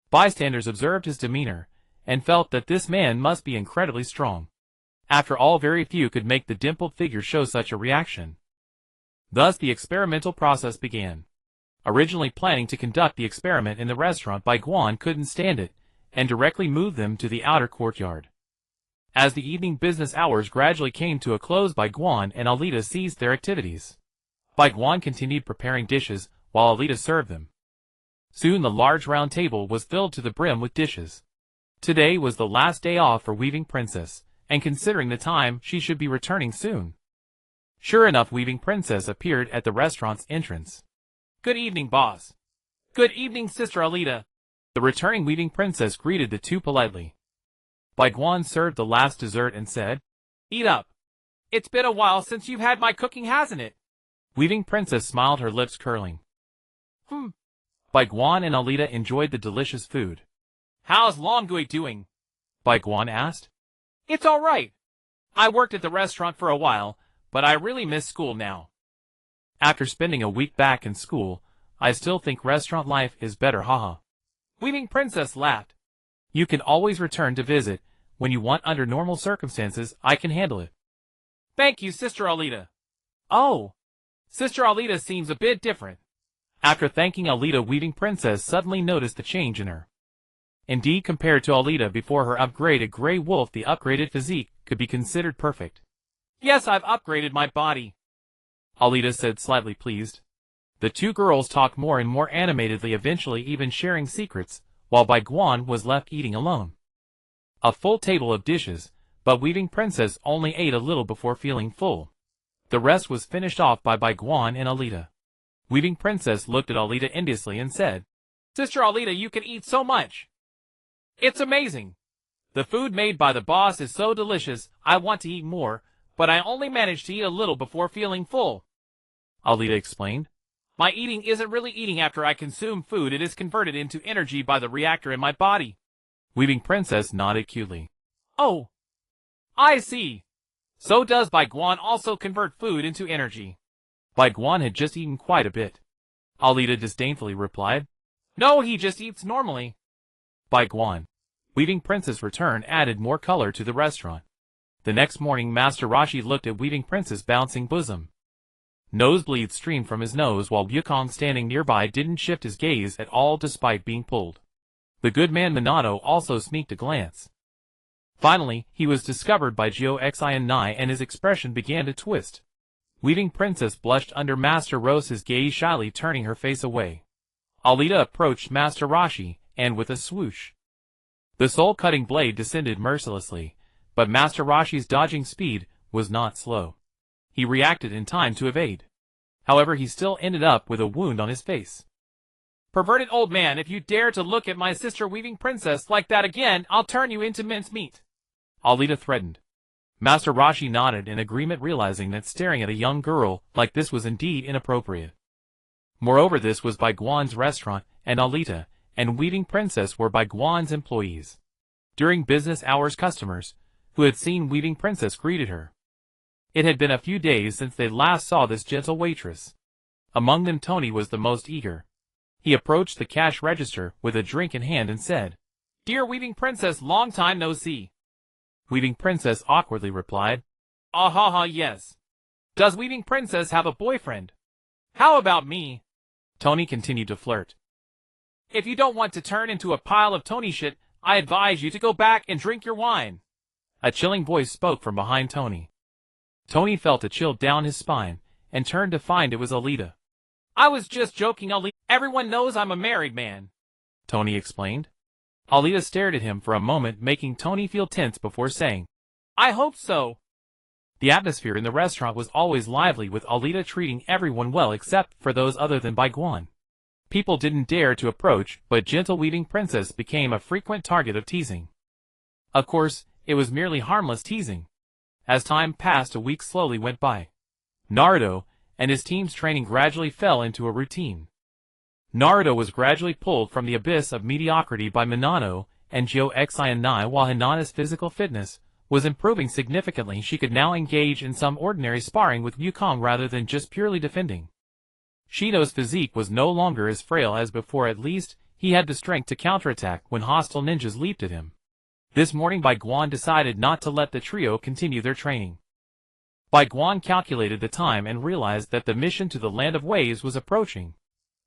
Bystanders observed his demeanor and felt that this man must be incredibly strong. After all, very few could make the dimpled figure show such a reaction. Thus the experimental process began. Originally planning to conduct the experiment in the restaurant, Bai Guan couldn't stand it and directly moved them to the outer courtyard. As the evening business hours gradually came to a close, Bai Guan and Alita ceased their activities. Bai Guan continued preparing dishes while Alita served them. Soon the large round table was filled to the brim with dishes. Today was the last day off for Weaving Princess, and considering the time, she should be returning soon. Sure enough, Weaving Princess appeared at the restaurant's entrance. Good evening, boss. Good evening, Sister Alita. The returning Weaving Princess greeted the two politely. Bai Guan served the last dessert and said, Eat up. It's been a while since you've had my cooking, hasn't it? Weaving Princess smiled, her lips curling. Bai Guan and Alita enjoyed the delicious food. How's Longgui doing? Bai Guan asked. It's all right. I worked at the restaurant for a while, but I really miss school now. After spending a week back in school, I still think restaurant life is better, haha. Weaving Princess laughed. You can always return to visit when you want. Under normal circumstances, I can handle it. Thank you, Sister Alita. Oh, Sister Alita seems a bit different. After thanking Alita, Weaving Princess suddenly noticed the change in her. Indeed, compared to Alita before her upgraded Grey Wolf, the upgraded physique could be considered perfect. Yes, I've upgraded my body, Alita said, slightly pleased. The two girls talked more and more animatedly, eventually even sharing secrets, while Bai Guan was left eating alone. A full table of dishes, but Weaving Princess only ate a little before feeling full. The rest was finished off by Bai Guan and Alita. Weaving Princess looked at Alita enviously and said, Sister Alita, you can eat so much. It's amazing. The food made by the boss is so delicious, I want to eat more, but I only managed to eat a little before feeling full. Alita explained. My eating isn't really eating after I consume food, it is converted into energy by the reactor in my body. Weaving Princess nodded cutely. Oh, I see. So does Bai Guan also convert food into energy? Bai Guan had just eaten quite a bit. Alita disdainfully replied. No, he just eats normally. Bai Guan. Weaving Princess' return added more color to the restaurant. The next morning, Master Rashi looked at Weaving Princess' bouncing bosom. Nosebleeds streamed from his nose, while Yukong standing nearby didn't shift his gaze at all despite being pulled. The good man Minato also sneaked a glance. Finally, he was discovered by Gio Xi and Nai, and his expression began to twist. Weaving Princess blushed under Master Rose's gaze, shyly turning her face away. Alita approached Master Rashi, and with a swoosh, the soul-cutting blade descended mercilessly, but Master Rashi's dodging speed was not slow. He reacted in time to evade. However, he still ended up with a wound on his face. Perverted old man, if you dare to look at my sister weaving princess like that again, I'll turn you into mincemeat. Alita threatened. Master Roshi nodded in agreement, realizing that staring at a young girl like this was indeed inappropriate. Moreover, this was Bai Guan's restaurant, and Alita and Weaving Princess were Bai Guan's employees. During business hours, customers who had seen Weaving Princess greeted her. It had been a few days since they last saw this gentle waitress. Among them, Tony was the most eager. He approached the cash register with a drink in hand and said, "Dear Weaving Princess, long time no see." Weaving Princess awkwardly replied, "Ah ha ha, yes. Does Weaving Princess have a boyfriend? How about me?" Tony continued to flirt. "If you don't want to turn into a pile of Tony shit, I advise you to go back and drink your wine." A chilling voice spoke from behind Tony. Tony felt a chill down his spine and turned to find it was Alita. "I was just joking, Alita. Everyone knows I'm a married man," Tony explained. Alita stared at him for a moment, making Tony feel tense before saying, "I hope so." The atmosphere in the restaurant was always lively, with Alita treating everyone well except for those other than Bai Guan. People didn't dare to approach, but gentle Weaving Princess became a frequent target of teasing. Of course, it was merely harmless teasing. As time passed, a week slowly went by. Naruto and his team's training gradually fell into a routine. Naruto was gradually pulled from the abyss of mediocrity by Minato and Kushina, while Hinata's physical fitness was improving significantly. She could now engage in some ordinary sparring with Wukong rather than just purely defending. Shino's physique was no longer as frail as before. At least, he had the strength to counterattack when hostile ninjas leaped at him. This morning, Bai Guan decided not to let the trio continue their training. Bai Guan calculated the time and realized that the mission to the Land of Waves was approaching.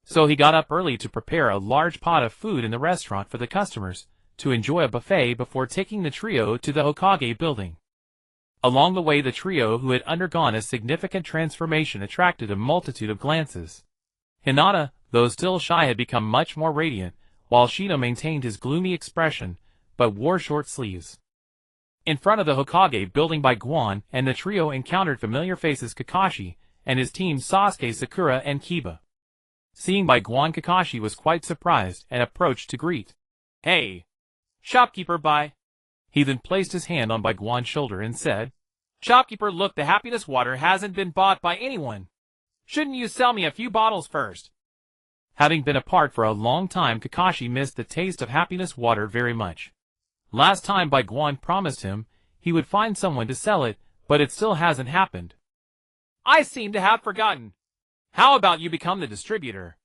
So he got up early to prepare a large pot of food in the restaurant for the customers to enjoy a buffet before taking the trio to the Hokage building. Along the way, the trio, who had undergone a significant transformation, attracted a multitude of glances. Hinata, though still shy, had become much more radiant, while Shino maintained his gloomy expression, but wore short sleeves. In front of the Hokage building, Bai Guan and the trio encountered familiar faces: Kakashi and his team, Sasuke, Sakura, and Kiba. Seeing Bai Guan, Kakashi was quite surprised and approached to greet. "Hey, shopkeeper Bai." He then placed his hand on Bai Guan's shoulder and said, "Shopkeeper, look, the happiness water hasn't been bought by anyone. Shouldn't you sell me a few bottles first?" Having been apart for a long time, Kakashi missed the taste of happiness water very much. Last time Bai Guan promised him he would find someone to sell it, but it still hasn't happened. "I seem to have forgotten. How about you become the distributor?"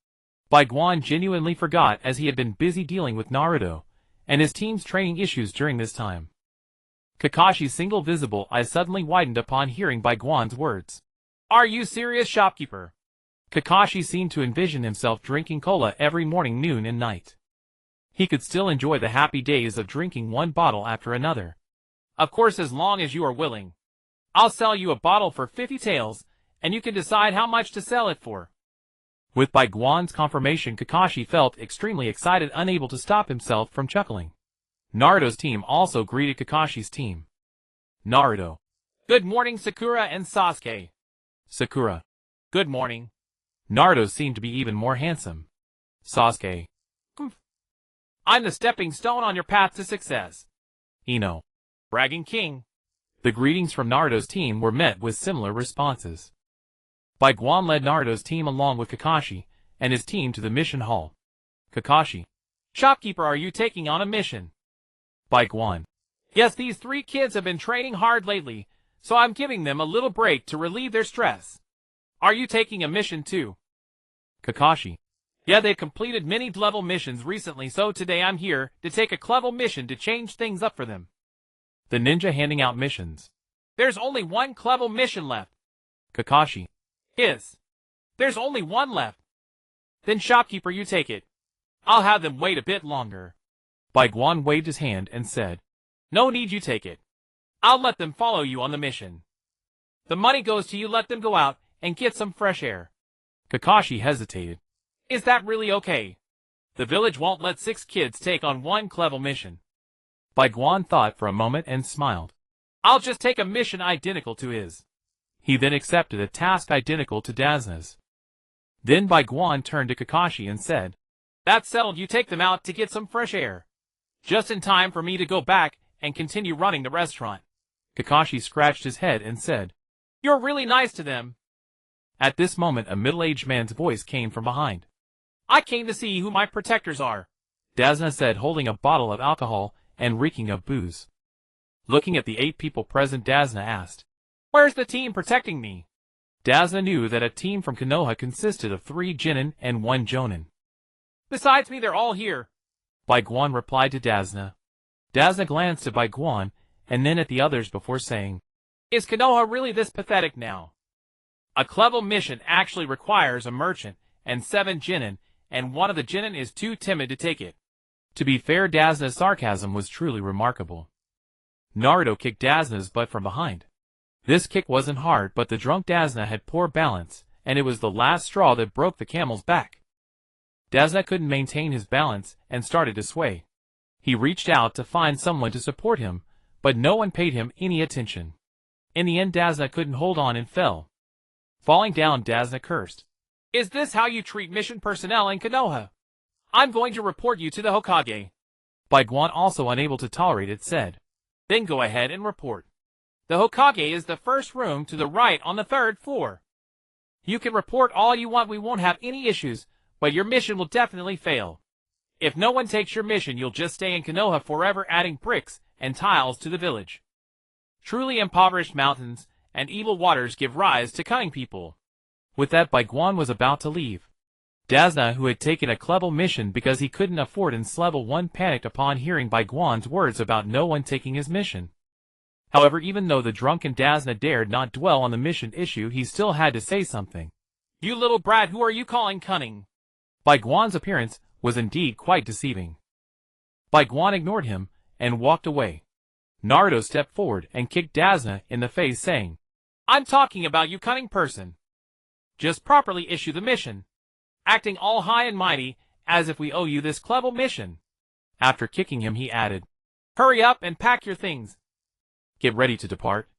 Bai Guan genuinely forgot, as he had been busy dealing with Naruto and his team's training issues during this time. Kakashi's single visible eye suddenly widened upon hearing Bai Guan's words. "Are you serious, shopkeeper?" Kakashi seemed to envision himself drinking cola every morning, noon, and night. He could still enjoy the happy days of drinking one bottle after another. "Of course, as long as you are willing. I'll sell you a bottle for 50 taels, and you can decide how much to sell it for." With Bai Guan's confirmation, Kakashi felt extremely excited, unable to stop himself from chuckling. Naruto's team also greeted Kakashi's team. Naruto: "Good morning, Sakura and Sasuke." Sakura: "Good morning." Naruto seemed to be even more handsome. Sasuke: "I'm the stepping stone on your path to success." Ino: "Bragging king." The greetings from Naruto's team were met with similar responses. Bai Guan led Naruto's team along with Kakashi and his team to the mission hall. Kakashi: "Shopkeeper, are you taking on a mission?" Bai Guan: "Yes, these 3 kids have been training hard lately, so I'm giving them a little break to relieve their stress. Are you taking a mission too?" Kakashi: "Yeah, they've completed many level missions recently, so today I'm here to take a clever mission to change things up for them." The ninja handing out missions. "There's only one clever mission left." Kakashi: "There's only one left." "Then shopkeeper, you take it. I'll have them wait a bit longer." Bai Guan waved his hand and said, "No need, you take it. I'll let them follow you on the mission. The money goes to you. Let them go out and get some fresh air." Kakashi hesitated. "Is that really okay? The village won't let 6 kids take on one clever mission." Bai Guan thought for a moment and smiled. "I'll just take a mission identical to his." He then accepted a task identical to Dazna's. Then Bai Guan turned to Kakashi and said, That's settled. You take them out to get some fresh air. Just in time for me to go back and continue running the restaurant. Kakashi scratched his head and said, You're really nice to them. At this moment a middle-aged man's voice came from behind. I came to see who my protectors are, Dazna said, holding a bottle of alcohol and reeking of booze. Looking at the 8 people present, Dazna asked, Where's the team protecting me? Dazna knew that a team from Konoha consisted of 3 Genin and 1 Jonin. Besides me, they're all here, Bai Guan replied to Dazna. Dazna glanced at Bai Guan and then at the others before saying, Is Konoha really this pathetic now? A clever mission actually requires a merchant and 7 Genin, and one of the Genin is too timid to take it. To be fair, Dazna's sarcasm was truly remarkable. Naruto kicked Dazna's butt from behind. This kick wasn't hard, but the drunk Dazna had poor balance, and it was the last straw that broke the camel's back. Dazna couldn't maintain his balance and started to sway. He reached out to find someone to support him, but no one paid him any attention. In the end, Dazna couldn't hold on and fell. Falling down, Dazna cursed. Is this how you treat mission personnel in Konoha? I'm going to report you to the Hokage. Bai Guan, also unable to tolerate it, said, Then go ahead and report. The Hokage is the first room to the right on the 3rd floor. You can report all you want, we won't have any issues, but your mission will definitely fail. If no one takes your mission, you'll just stay in Konoha forever, adding bricks and tiles to the village. Truly impoverished mountains and evil waters give rise to cunning people. With that, Bai Guan was about to leave. Dazna, who had taken a clever mission because he couldn't afford in level 1, panicked upon hearing Bai Guan's words about no one taking his mission. However, even though the drunken Dazna dared not dwell on the mission issue, he still had to say something. You little brat, who are you calling cunning? Bai Guan's appearance was indeed quite deceiving. Bai Guan ignored him and walked away. Naruto stepped forward and kicked Dazna in the face, saying, I'm talking about you, cunning person. Just properly issue the mission, acting all high and mighty as if we owe you this clever mission. After kicking him, he added, Hurry up and pack your things. Get ready to depart.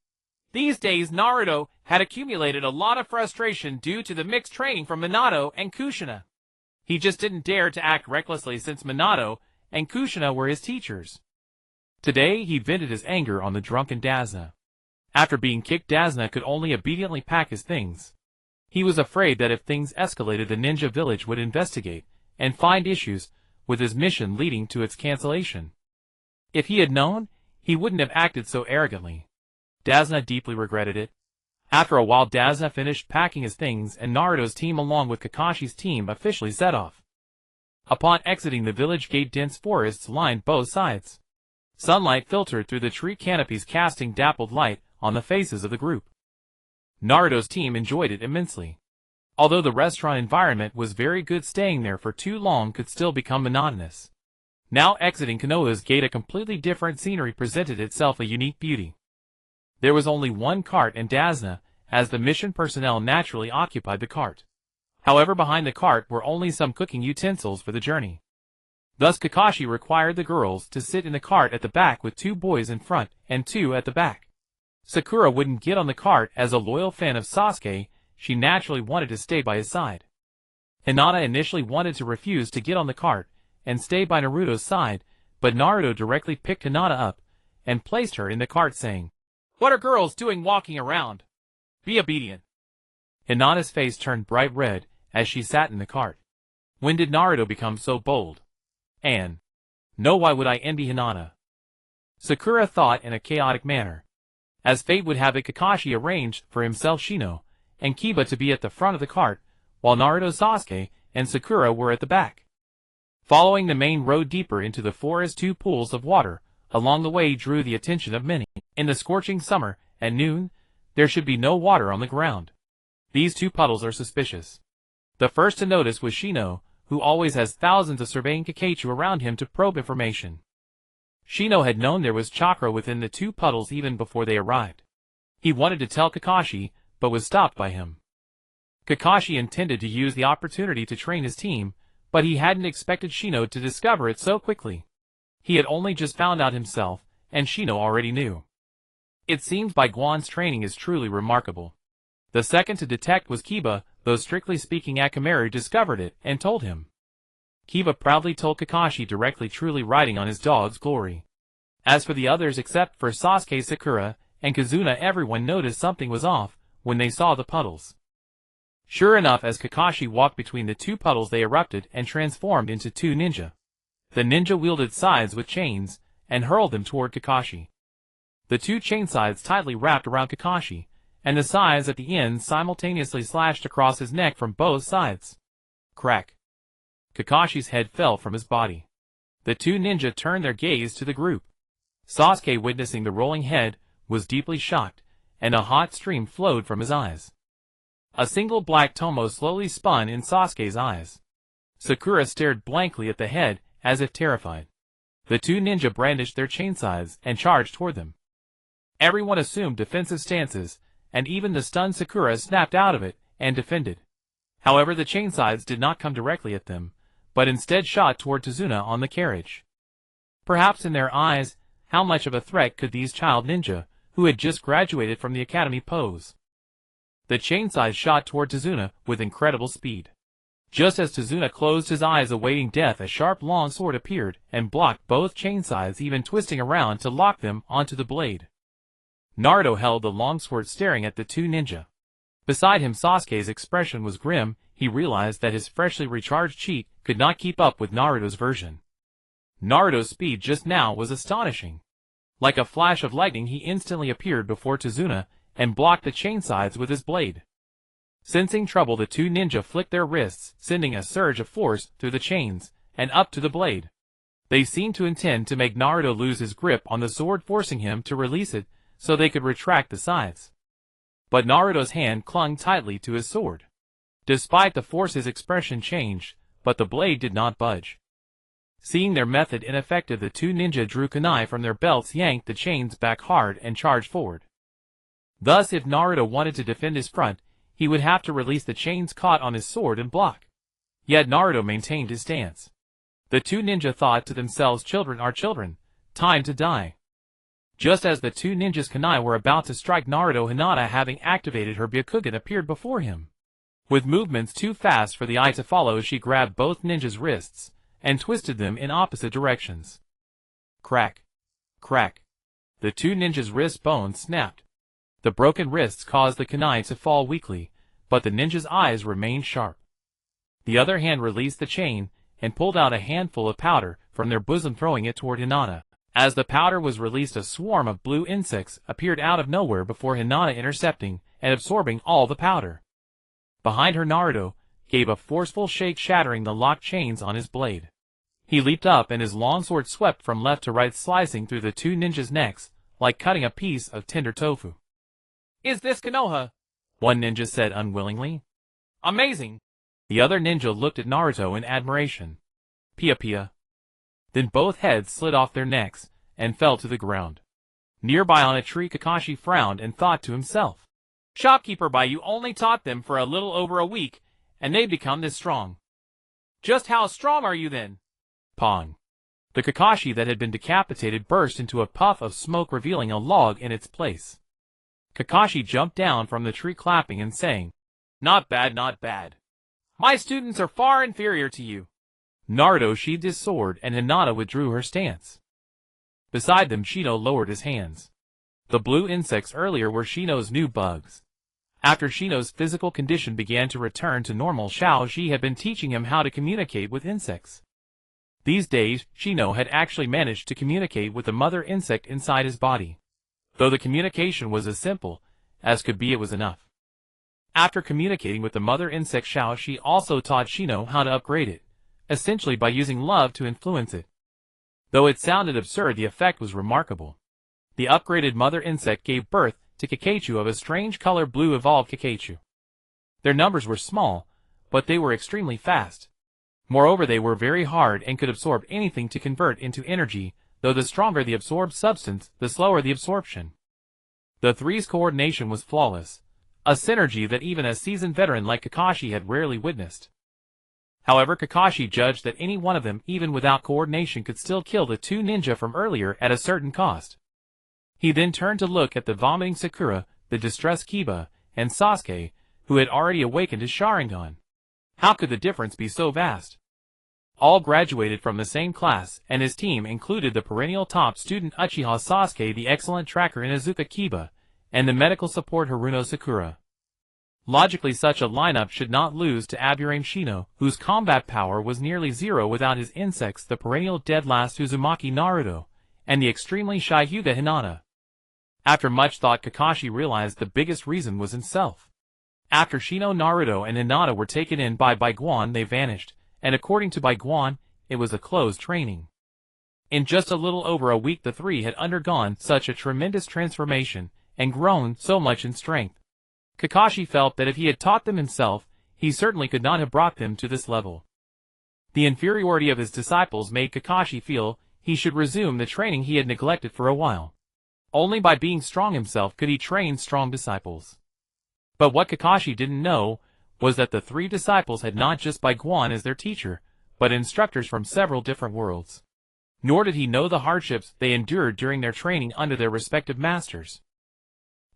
These days, Naruto had accumulated a lot of frustration due to the mixed training from Minato and Kushina. He just didn't dare to act recklessly since Minato and Kushina were his teachers. Today, he vented his anger on the drunken Dazna. After being kicked, Dazna could only obediently pack his things. He was afraid that if things escalated, the ninja village would investigate and find issues with his mission, leading to its cancellation. If he had known, he wouldn't have acted so arrogantly. Dazna deeply regretted it. After a while, Dazna finished packing his things and Naruto's team along with Kakashi's team officially set off. Upon exiting the village gate, dense forests lined both sides. Sunlight filtered through the tree canopies, casting dappled light on the faces of the group. Naruto's team enjoyed it immensely. Although the restaurant environment was very good, staying there for too long could still become monotonous. Now exiting Konoha's gate, a completely different scenery presented itself, a unique beauty. There was only one cart, and Dazna, as the mission personnel, naturally occupied the cart. However, behind the cart were only some cooking utensils for the journey. Thus Kakashi required the girls to sit in the cart at the back with 2 boys in front and 2 at the back. Sakura wouldn't get on the cart. As a loyal fan of Sasuke, she naturally wanted to stay by his side. Hinata initially wanted to refuse to get on the cart and stay by Naruto's side, but Naruto directly picked Hinata up and placed her in the cart, saying, What are girls doing walking around? Be obedient. Hinata's face turned bright red as she sat in the cart. When did Naruto become so bold? And, no, why would I envy Hinata? Sakura thought in a chaotic manner. As fate would have it, Kakashi arranged for himself Shino and Kiba to be at the front of the cart, while Naruto, Sasuke, and Sakura were at the back. Following the main road deeper into the forest, 2 pools of water along the way drew the attention of many. In the scorching summer, at noon, there should be no water on the ground. These 2 puddles are suspicious. The first to notice was Shino, who always has thousands of surveying Kakachu around him to probe information. Shino had known there was chakra within the 2 puddles even before they arrived. He wanted to tell Kakashi, but was stopped by him. Kakashi intended to use the opportunity to train his team, but he hadn't expected Shino to discover it so quickly. He had only just found out himself, and Shino already knew. It seems Bai Guan's training is truly remarkable. The second to detect was Kiba, though strictly speaking Akimichi discovered it and told him. Kiba proudly told Kakashi, directly truly riding on his dog's glory. As for the others except for Sasuke, Sakura, and Kazuna, everyone noticed something was off when they saw the puddles. Sure enough, as Kakashi walked between the two puddles, they erupted and transformed into two ninja. The ninja wielded scythes with chains and hurled them toward Kakashi. The two chain scythes tightly wrapped around Kakashi, and the scythes at the end simultaneously slashed across his neck from both sides. Crack! Kakashi's head fell from his body. The two ninja turned their gaze to the group. Sasuke, witnessing the rolling head, was deeply shocked, and a hot stream flowed from his eyes. A single black tomo slowly spun in Sasuke's eyes. Sakura stared blankly at the head, as if terrified. The two ninja brandished their chain scythes and charged toward them. Everyone assumed defensive stances, and even the stunned Sakura snapped out of it and defended. However, the chain scythes did not come directly at them, but instead shot toward Tazuna on the carriage. Perhaps in their eyes, how much of a threat could these child ninja, who had just graduated from the academy, pose? The chain scythe shot toward Tazuna with incredible speed. Just as Tazuna closed his eyes awaiting death, a sharp long sword appeared and blocked both chain scythes, even twisting around to lock them onto the blade. Naruto held the long sword, staring at the two ninja. Beside him, Sasuke's expression was grim. He realized that his freshly recharged chi could not keep up with Naruto's version. Naruto's speed just now was astonishing. Like a flash of lightning, he instantly appeared before Tazuna and blocked the chain scythes with his blade. Sensing trouble, the two ninja flicked their wrists, sending a surge of force through the chains and up to the blade. They seemed to intend to make Naruto lose his grip on the sword, forcing him to release it so they could retract the scythes. But Naruto's hand clung tightly to his sword. Despite the force, his expression changed, but the blade did not budge. Seeing their method ineffective, the two ninja drew kunai from their belts, yanked the chains back hard, and charged forward. Thus, if Naruto wanted to defend his front, he would have to release the chains caught on his sword and block. Yet Naruto maintained his stance. The two ninja thought to themselves, "Children are children. Time to die." Just as the two ninjas' kunai were about to strike Naruto, Hinata, having activated her Byakugan, appeared before him. With movements too fast for the eye to follow, she grabbed both ninjas' wrists and twisted them in opposite directions. Crack! Crack! The two ninjas' wrist bones snapped. The broken wrists caused the kunai to fall weakly, but the ninja's eyes remained sharp. The other hand released the chain and pulled out a handful of powder from their bosom, throwing it toward Hinata. As the powder was released, a swarm of blue insects appeared out of nowhere before Hinata, intercepting and absorbing all the powder. Behind her, Naruto gave a forceful shake, shattering the locked chains on his blade. He leaped up and his long sword swept from left to right, slicing through the two ninjas' necks like cutting a piece of tender tofu. "Is this Konoha?" one ninja said unwillingly. "Amazing." The other ninja looked at Naruto in admiration. Pia Pia. Then both heads slid off their necks and fell to the ground. Nearby on a tree, Kakashi frowned and thought to himself, "Shopkeeper Bai, you only taught them for a little over a week, and they've become this strong. Just how strong are you then?" Pong. The Kakashi that had been decapitated burst into a puff of smoke, revealing a log in its place. Kakashi jumped down from the tree, clapping and saying, "Not bad, not bad. My students are far inferior to you." Naruto sheathed his sword and Hinata withdrew her stance. Beside them, Shino lowered his hands. The blue insects earlier were Shino's new bugs. After Shino's physical condition began to return to normal, Xiaoxi had been teaching him how to communicate with insects. These days, Shino had actually managed to communicate with the mother insect inside his body. Though the communication was as simple as could be, it was enough. After communicating with the mother insect, Xiaoxi also taught Shino how to upgrade it, essentially by using love to influence it. Though it sounded absurd, the effect was remarkable. The upgraded mother insect gave birth to Kakachu of a strange color, blue evolved Kakachu. Their numbers were small, but they were extremely fast. Moreover, they were very hard and could absorb anything to convert into energy, though the stronger the absorbed substance, the slower the absorption. The three's coordination was flawless, a synergy that even a seasoned veteran like Kakashi had rarely witnessed. However, Kakashi judged that any one of them, even without coordination, could still kill the two ninja from earlier at a certain cost. He then turned to look at the vomiting Sakura, the distressed Kiba, and Sasuke, who had already awakened his Sharingan. How could the difference be so vast? All graduated from the same class, and his team included the perennial top student Uchiha Sasuke, the excellent tracker Inuzuka Kiba, and the medical support Haruno Sakura. Logically, such a lineup should not lose to Aburame Shino, whose combat power was nearly zero without his insects, the perennial dead last Uzumaki Naruto, and the extremely shy Hyuga Hinata. After much thought, Kakashi realized the biggest reason was himself. After Shino, Naruto, and Hinata were taken in by Bai Guan, they vanished, and according to Bai Guan, it was a closed training. In just a little over a week, the three had undergone such a tremendous transformation, and grown so much in strength. Kakashi felt that if he had taught them himself, he certainly could not have brought them to this level. The inferiority of his disciples made Kakashi feel he should resume the training he had neglected for a while. Only by being strong himself could he train strong disciples. But what Kakashi didn't know was that the three disciples had not just Bai Guan as their teacher, but instructors from several different worlds. Nor did he know the hardships they endured during their training under their respective masters.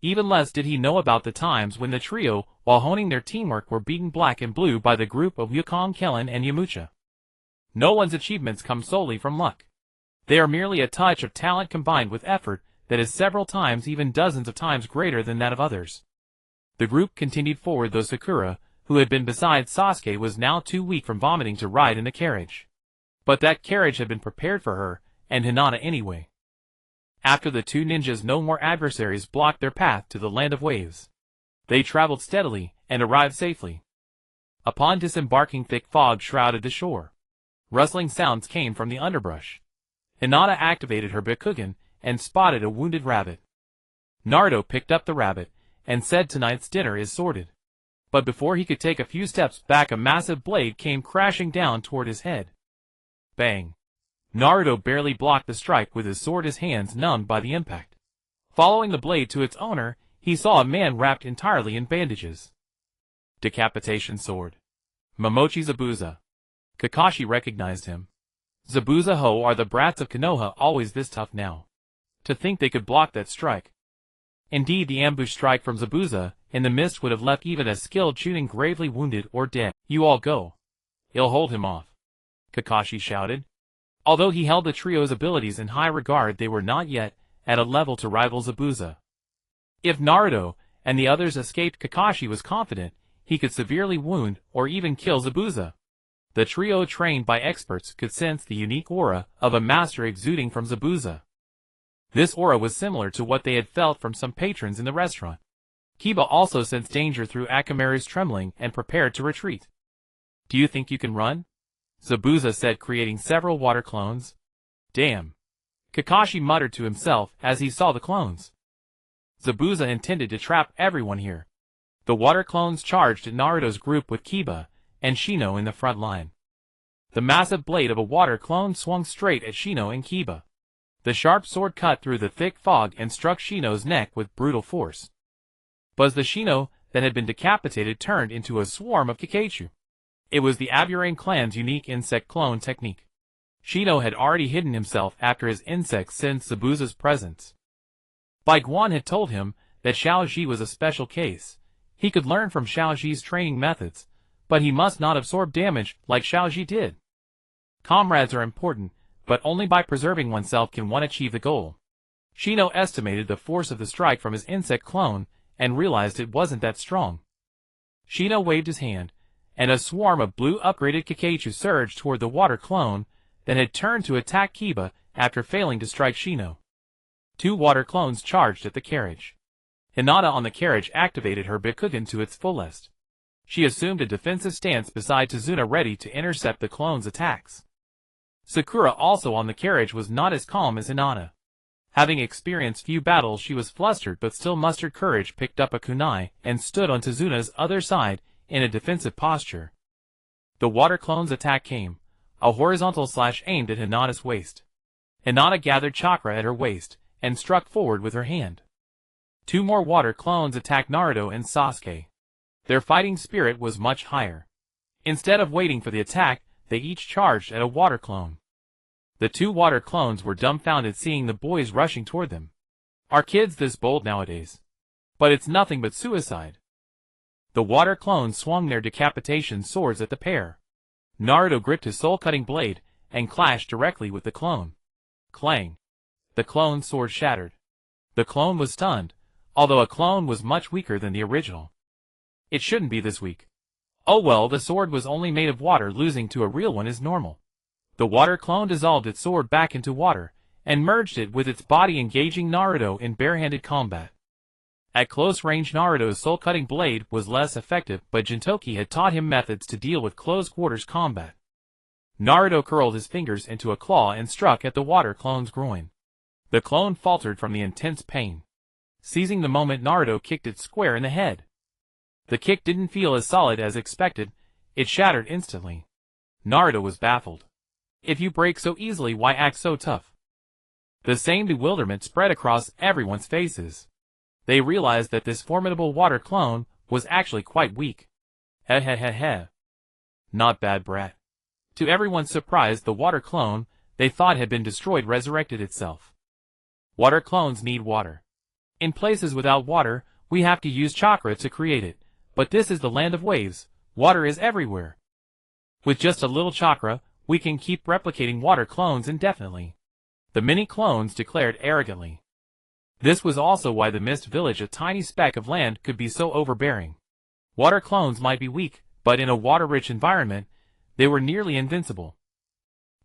Even less did he know about the times when the trio, while honing their teamwork, were beaten black and blue by the group of Yukong, Kellen, and Yamucha. No one's achievements come solely from luck. They are merely a touch of talent combined with effort that is several times, even dozens of times, greater than that of others. The group continued forward, though Sakura, who had been beside Sasuke, was now too weak from vomiting to ride in the carriage. But that carriage had been prepared for her, and Hinata anyway. After the two ninjas, no more adversaries blocked their path to the land of waves. They traveled steadily, and arrived safely. Upon disembarking, thick fog shrouded the shore. Rustling sounds came from the underbrush. Hinata activated her Byakugan, and spotted a wounded rabbit. Naruto picked up the rabbit, and said, "Tonight's dinner is sorted." But before he could take a few steps back, a massive blade came crashing down toward his head. Bang! Naruto barely blocked the strike with his sword, his hands numbed by the impact. Following the blade to its owner, he saw a man wrapped entirely in bandages. Decapitation sword. Momochi Zabuza. Kakashi recognized him. Zabuza Ho are the brats of Konoha, always this tough now. To think they could block that strike. Indeed, the ambush strike from Zabuza in the mist would have left even a skilled shooting gravely wounded or dead. "You all go. I'll hold him off," Kakashi shouted. Although he held the trio's abilities in high regard, they were not yet at a level to rival Zabuza. If Naruto and the others escaped, Kakashi was confident he could severely wound or even kill Zabuza. The trio, trained by experts, could sense the unique aura of a master exuding from Zabuza. This aura was similar to what they had felt from some patrons in the restaurant. Kiba also sensed danger through Akimichi's trembling and prepared to retreat. "Do you think you can run?" Zabuza said, creating several water clones. "Damn," Kakashi muttered to himself as he saw the clones. Zabuza intended to trap everyone here. The water clones charged at Naruto's group with Kiba and Shino in the front line. The massive blade of a water clone swung straight at Shino and Kiba. The sharp sword cut through the thick fog and struck Shino's neck with brutal force. But the Shino that had been decapitated turned into a swarm of Kakachu. It was the Aburame clan's unique insect clone technique. Shino had already hidden himself after his insects sensed Zabuza's presence. Bai Guan had told him that Xiaoji was a special case. He could learn from Xiaoji's training methods, but he must not absorb damage like Xiaoji did. Comrades are important, but only by preserving oneself can one achieve the goal. Shino estimated the force of the strike from his insect clone and realized it wasn't that strong. Shino waved his hand, and a swarm of blue upgraded Kakachu surged toward the water clone that had turned to attack Kiba after failing to strike Shino. Two water clones charged at the carriage. Hinata on the carriage activated her Byakugan to its fullest. She assumed a defensive stance beside Tazuna, ready to intercept the clones' attacks. Sakura, also on the carriage, was not as calm as Hinata. Having experienced few battles, she was flustered but still mustered courage, picked up a kunai, and stood on Tazuna's other side in a defensive posture. The water clone's attack came, a horizontal slash aimed at Hinata's waist. Hinata gathered chakra at her waist and struck forward with her hand. Two more water clones attacked Naruto and Sasuke. Their fighting spirit was much higher. Instead of waiting for the attack, they each charged at a water clone. The two water clones were dumbfounded seeing the boys rushing toward them. Are kids this bold nowadays? But it's nothing but suicide. The water clones swung their decapitation swords at the pair. Naruto gripped his soul-cutting blade and clashed directly with the clone. Clang! The clone's sword shattered. The clone was stunned, although a clone was much weaker than the original. It shouldn't be this weak. Oh well, the sword was only made of water, losing to a real one is normal. The water clone dissolved its sword back into water, and merged it with its body, engaging Naruto in barehanded combat. At close range, Naruto's soul-cutting blade was less effective, but Jintoki had taught him methods to deal with close-quarters combat. Naruto curled his fingers into a claw and struck at the water clone's groin. The clone faltered from the intense pain. Seizing the moment, Naruto kicked it square in the head. The kick didn't feel as solid as expected. It shattered instantly. Naruto was baffled. If you break so easily, why act so tough? The same bewilderment spread across everyone's faces. They realized that this formidable water clone was actually quite weak. Heh. Not bad, brat. To everyone's surprise, the water clone they thought had been destroyed resurrected itself. Water clones need water. In places without water, we have to use chakra to create it, but this is the land of waves. Water is everywhere. With just a little chakra, we can keep replicating water clones indefinitely. The mini-clones declared arrogantly. This was also why the Mist Village, a tiny speck of land, could be so overbearing. Water clones might be weak, but in a water-rich environment, they were nearly invincible.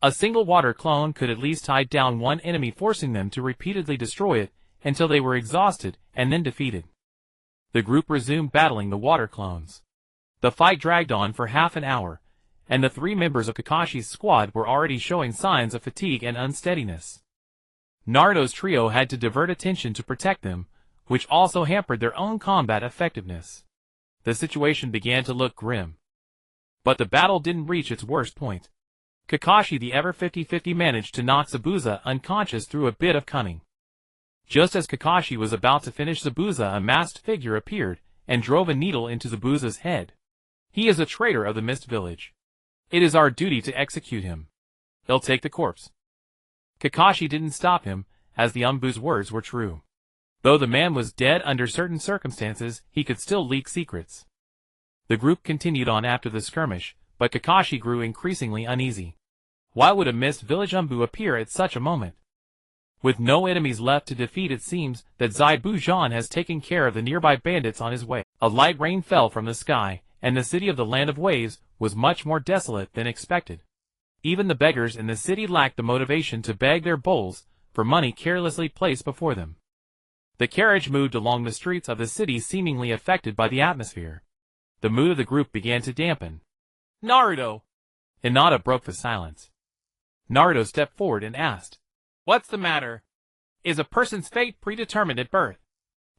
A single water clone could at least tie down one enemy, forcing them to repeatedly destroy it until they were exhausted and then defeated. The group resumed battling the water clones. The fight dragged on for half an hour, and the 3 members of Kakashi's squad were already showing signs of fatigue and unsteadiness. Naruto's trio had to divert attention to protect them, which also hampered their own combat effectiveness. The situation began to look grim. But the battle didn't reach its worst point. Kakashi, the ever 50-50, managed to knock Zabuza unconscious through a bit of cunning. Just as Kakashi was about to finish Zabuza, a masked figure appeared and drove a needle into Zabuza's head. He is a traitor of the Mist Village. It is our duty to execute him. They'll take the corpse. Kakashi didn't stop him, as the Umbu's words were true. Though the man was dead, under certain circumstances, he could still leak secrets. The group continued on after the skirmish, but Kakashi grew increasingly uneasy. Why would a Mist Village Umbu appear at such a moment? With no enemies left to defeat, it seems that Zaibujan has taken care of the nearby bandits on his way. A light rain fell from the sky, and the city of the Land of Waves was much more desolate than expected. Even the beggars in the city lacked the motivation to beg their bowls for money carelessly placed before them. The carriage moved along the streets of the city, seemingly affected by the atmosphere. The mood of the group began to dampen. Naruto! Hinata broke the silence. Naruto stepped forward and asked, "What's the matter? Is a person's fate predetermined at birth?"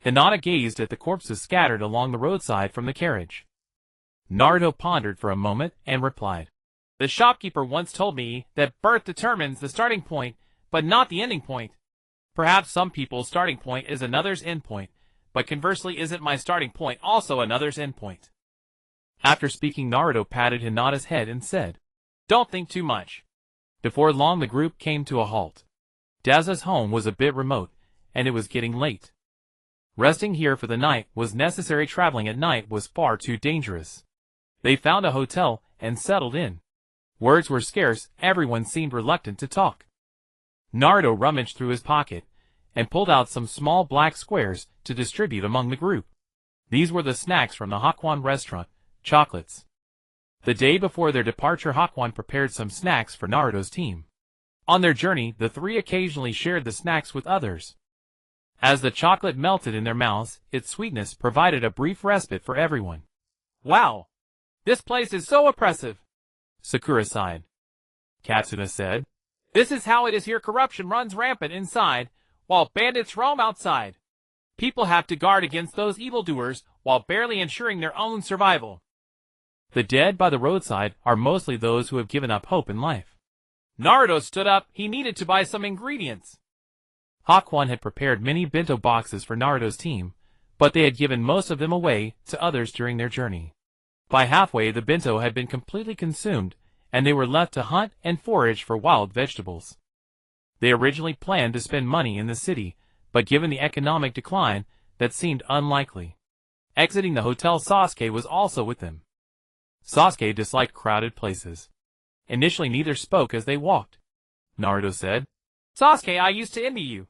Hinata gazed at the corpses scattered along the roadside from the carriage. Naruto pondered for a moment and replied, "The shopkeeper once told me that birth determines the starting point, but not the ending point. Perhaps some people's starting point is another's end point, but conversely, isn't my starting point also another's end point?" After speaking, Naruto patted Hinata's head and said, "Don't think too much." Before long, the group came to a halt. Daza's home was a bit remote, and it was getting late. Resting here for the night was necessary. Traveling at night was far too dangerous. They found a hotel and settled in. Words were scarce, everyone seemed reluctant to talk. Naruto rummaged through his pocket and pulled out some small black squares to distribute among the group. These were the snacks from the Hakuan restaurant, chocolates. The day before their departure, Hakuan prepared some snacks for Naruto's team. On their journey, the 3 occasionally shared the snacks with others. As the chocolate melted in their mouths, its sweetness provided a brief respite for everyone. "Wow! This place is so oppressive," Sakura sighed. Katsuna said, "This is how it is here. Corruption runs rampant inside, while bandits roam outside. People have to guard against those evildoers while barely ensuring their own survival." "The dead by the roadside are mostly those who have given up hope in life." Naruto stood up. He needed to buy some ingredients. Hakuan had prepared many bento boxes for Naruto's team, but they had given most of them away to others during their journey. By halfway, the bento had been completely consumed, and they were left to hunt and forage for wild vegetables. They originally planned to spend money in the city, but given the economic decline, that seemed unlikely. Exiting the hotel, Sasuke was also with them. Sasuke disliked crowded places. Initially neither spoke as they walked. Naruto said, Sasuke, I used to envy you.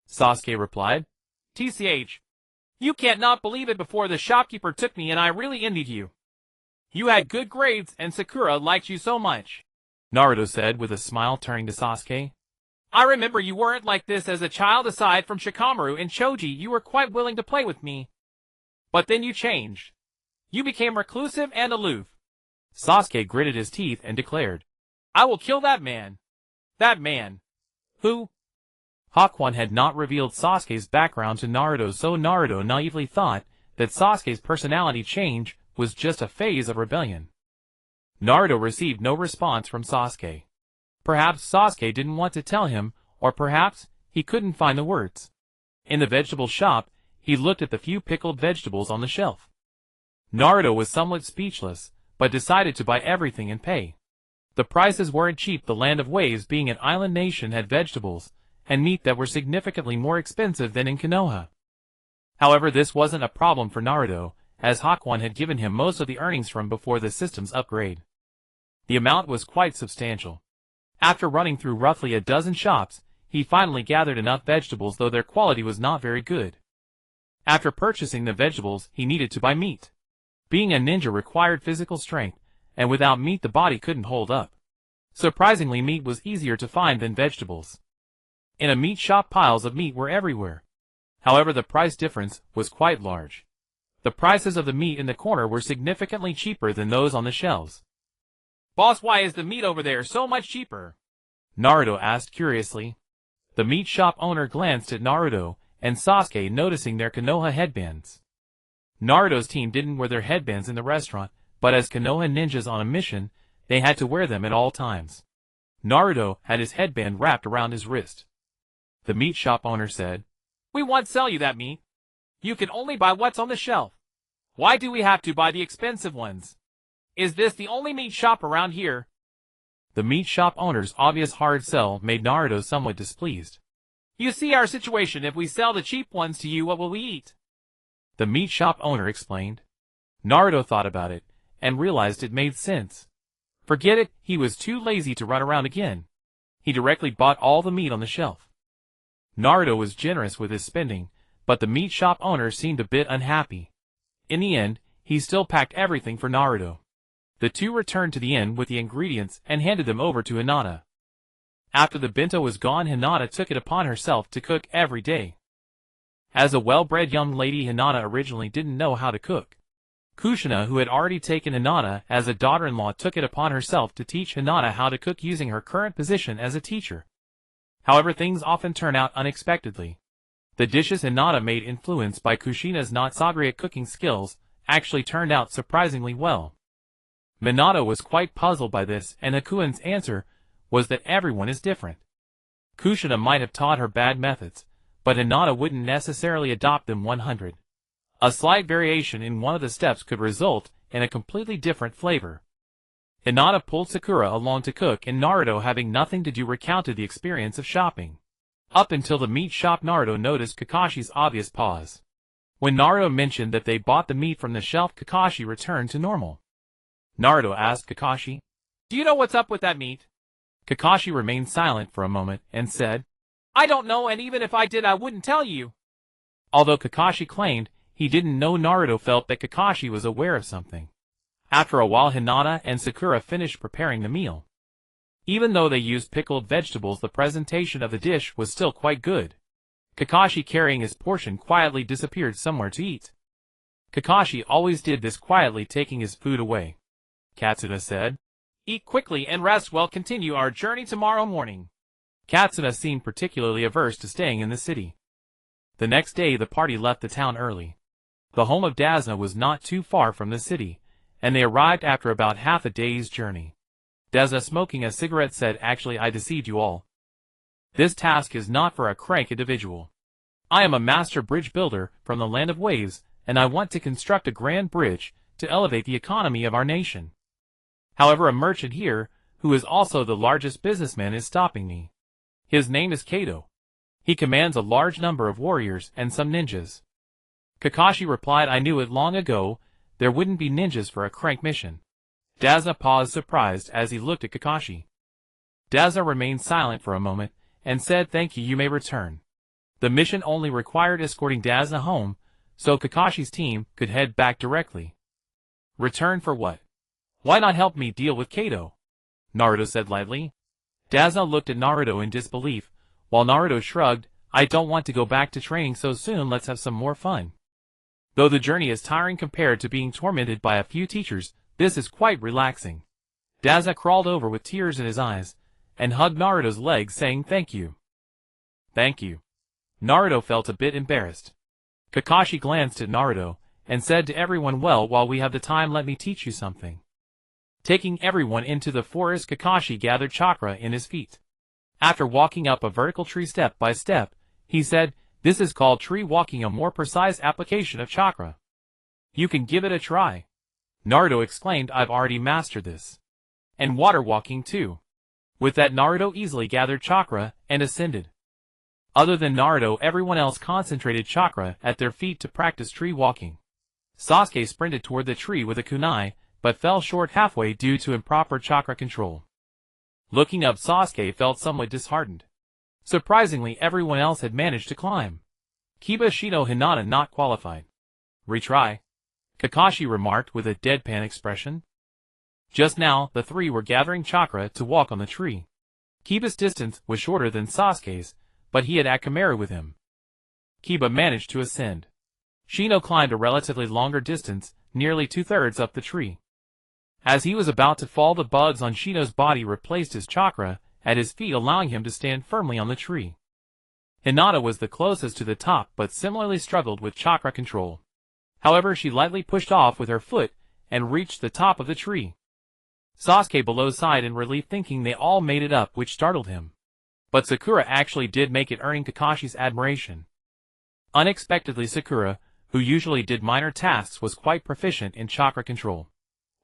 Sasuke replied, TCH. You can't not believe it, before the shopkeeper took me and I really envied you. You had good grades and Sakura liked you so much. Naruto said with a smile, turning to Sasuke. I remember you weren't like this as a child. Aside from Shikamaru and Choji, you were quite willing to play with me. But then you changed. You became reclusive and aloof. Sasuke gritted his teeth and declared, I will kill that man. That man. Who? Hokage had not revealed Sasuke's background to Naruto, so Naruto naively thought that Sasuke's personality change was just a phase of rebellion. Naruto received no response from Sasuke. Perhaps Sasuke didn't want to tell him, or perhaps he couldn't find the words. In the vegetable shop, he looked at the few pickled vegetables on the shelf. Naruto was somewhat speechless, but decided to buy everything and pay. The prices weren't cheap. The land of waves, being an island nation, had vegetables and meat that were significantly more expensive than in Konoha. However, this wasn't a problem for Naruto, as Hokage had given him most of the earnings from before the system's upgrade. The amount was quite substantial. After running through roughly a dozen shops, he finally gathered enough vegetables, though their quality was not very good. After purchasing the vegetables, he needed to buy meat. Being a ninja required physical strength, and without meat the body couldn't hold up. Surprisingly, meat was easier to find than vegetables. In a meat shop, piles of meat were everywhere. However, the price difference was quite large. The prices of the meat in the corner were significantly cheaper than those on the shelves. Boss, why is the meat over there so much cheaper? Naruto asked curiously. The meat shop owner glanced at Naruto and Sasuke, noticing their Konoha headbands. Naruto's team didn't wear their headbands in the restaurant, but as Konoha ninjas on a mission, they had to wear them at all times. Naruto had his headband wrapped around his wrist. The meat shop owner said, We won't sell you that meat. You can only buy what's on the shelf. Why do we have to buy the expensive ones? Is this the only meat shop around here? The meat shop owner's obvious hard sell made Naruto somewhat displeased. You see our situation. If we sell the cheap ones to you, what will we eat? The meat shop owner explained. Naruto thought about it and realized it made sense. Forget it, he was too lazy to run around again. He directly bought all the meat on the shelf. Naruto was generous with his spending, but the meat shop owner seemed a bit unhappy. In the end, he still packed everything for Naruto. The two returned to the inn with the ingredients and handed them over to Hinata. After the bento was gone, Hinata took it upon herself to cook every day. As a well-bred young lady, Hinata originally didn't know how to cook. Kushina, who had already taken Hinata as a daughter-in-law, took it upon herself to teach Hinata how to cook using her current position as a teacher. However, things often turn out unexpectedly. The dishes Hinata made, influenced by Kushina's not-so-great cooking skills, actually turned out surprisingly well. Minato was quite puzzled by this, and Hakuin's answer was that everyone is different. Kushina might have taught her bad methods, but Hinata wouldn't necessarily adopt them 100. A slight variation in one of the steps could result in a completely different flavor. Hinata pulled Sakura along to cook, and Naruto, having nothing to do, recounted the experience of shopping. Up until the meat shop, Naruto noticed Kakashi's obvious pause. When Naruto mentioned that they bought the meat from the shelf, Kakashi returned to normal. Naruto asked Kakashi, Do you know what's up with that meat? Kakashi remained silent for a moment and said, I don't know, and even if I did, I wouldn't tell you. Although Kakashi claimed he didn't know, Naruto felt that Kakashi was aware of something. After a while, Hinata and Sakura finished preparing the meal. Even though they used pickled vegetables, the presentation of the dish was still quite good. Kakashi, carrying his portion, quietly disappeared somewhere to eat. Kakashi always did this quietly, taking his food away. Katsuna said, Eat quickly and rest well. Continue our journey tomorrow morning. Katsuna seemed particularly averse to staying in the city. The next day the party left the town early. The home of Dasna was not too far from the city, and they arrived after about half a day's journey. Dasna, smoking a cigarette, said, Actually, I deceived you all. This task is not for a crank individual. I am a master bridge builder from the land of waves, and I want to construct a grand bridge to elevate the economy of our nation. However, a merchant here, who is also the largest businessman, is stopping me. His name is Kato. He commands a large number of warriors and some ninjas. Kakashi replied, I knew it long ago. There wouldn't be ninjas for a crank mission. Daza paused surprised as he looked at Kakashi. Daza remained silent for a moment, and said thank you, you may return. The mission only required escorting Daza home, so Kakashi's team could head back directly. Return for what? Why not help me deal with Kato? Naruto said lightly. Daza looked at Naruto in disbelief, while Naruto shrugged, I don't want to go back to training so soon, let's have some more fun. Though the journey is tiring compared to being tormented by a few teachers, this is quite relaxing. Daza crawled over with tears in his eyes, and hugged Naruto's legs saying thank you. Thank you. Naruto felt a bit embarrassed. Kakashi glanced at Naruto, and said to everyone, well, while we have the time, let me teach you something. Taking everyone into the forest, Kakashi gathered chakra in his feet. After walking up a vertical tree step by step, he said, this is called tree walking, a more precise application of chakra. You can give it a try. Naruto exclaimed, I've already mastered this. And water walking too. With that, Naruto easily gathered chakra and ascended. Other than Naruto, everyone else concentrated chakra at their feet to practice tree walking. Sasuke sprinted toward the tree with a kunai, but fell short halfway due to improper chakra control. Looking up, Sasuke felt somewhat disheartened. Surprisingly, everyone else had managed to climb. Kiba, Shino, Hinata not qualified. Retry. Kakashi remarked with a deadpan expression. Just now, the three were gathering chakra to walk on the tree. Kiba's distance was shorter than Sasuke's, but he had Akamaru with him. Kiba managed to ascend. Shino climbed a relatively longer distance, nearly 2/3 up the tree. As he was about to fall, the bugs on Shino's body replaced his chakra at his feet, allowing him to stand firmly on the tree. Hinata was the closest to the top, but similarly struggled with chakra control. However, she lightly pushed off with her foot and reached the top of the tree. Sasuke below sighed in relief, thinking they all made it up, which startled him. But Sakura actually did make it, earning Kakashi's admiration. Unexpectedly, Sakura, who usually did minor tasks, was quite proficient in chakra control.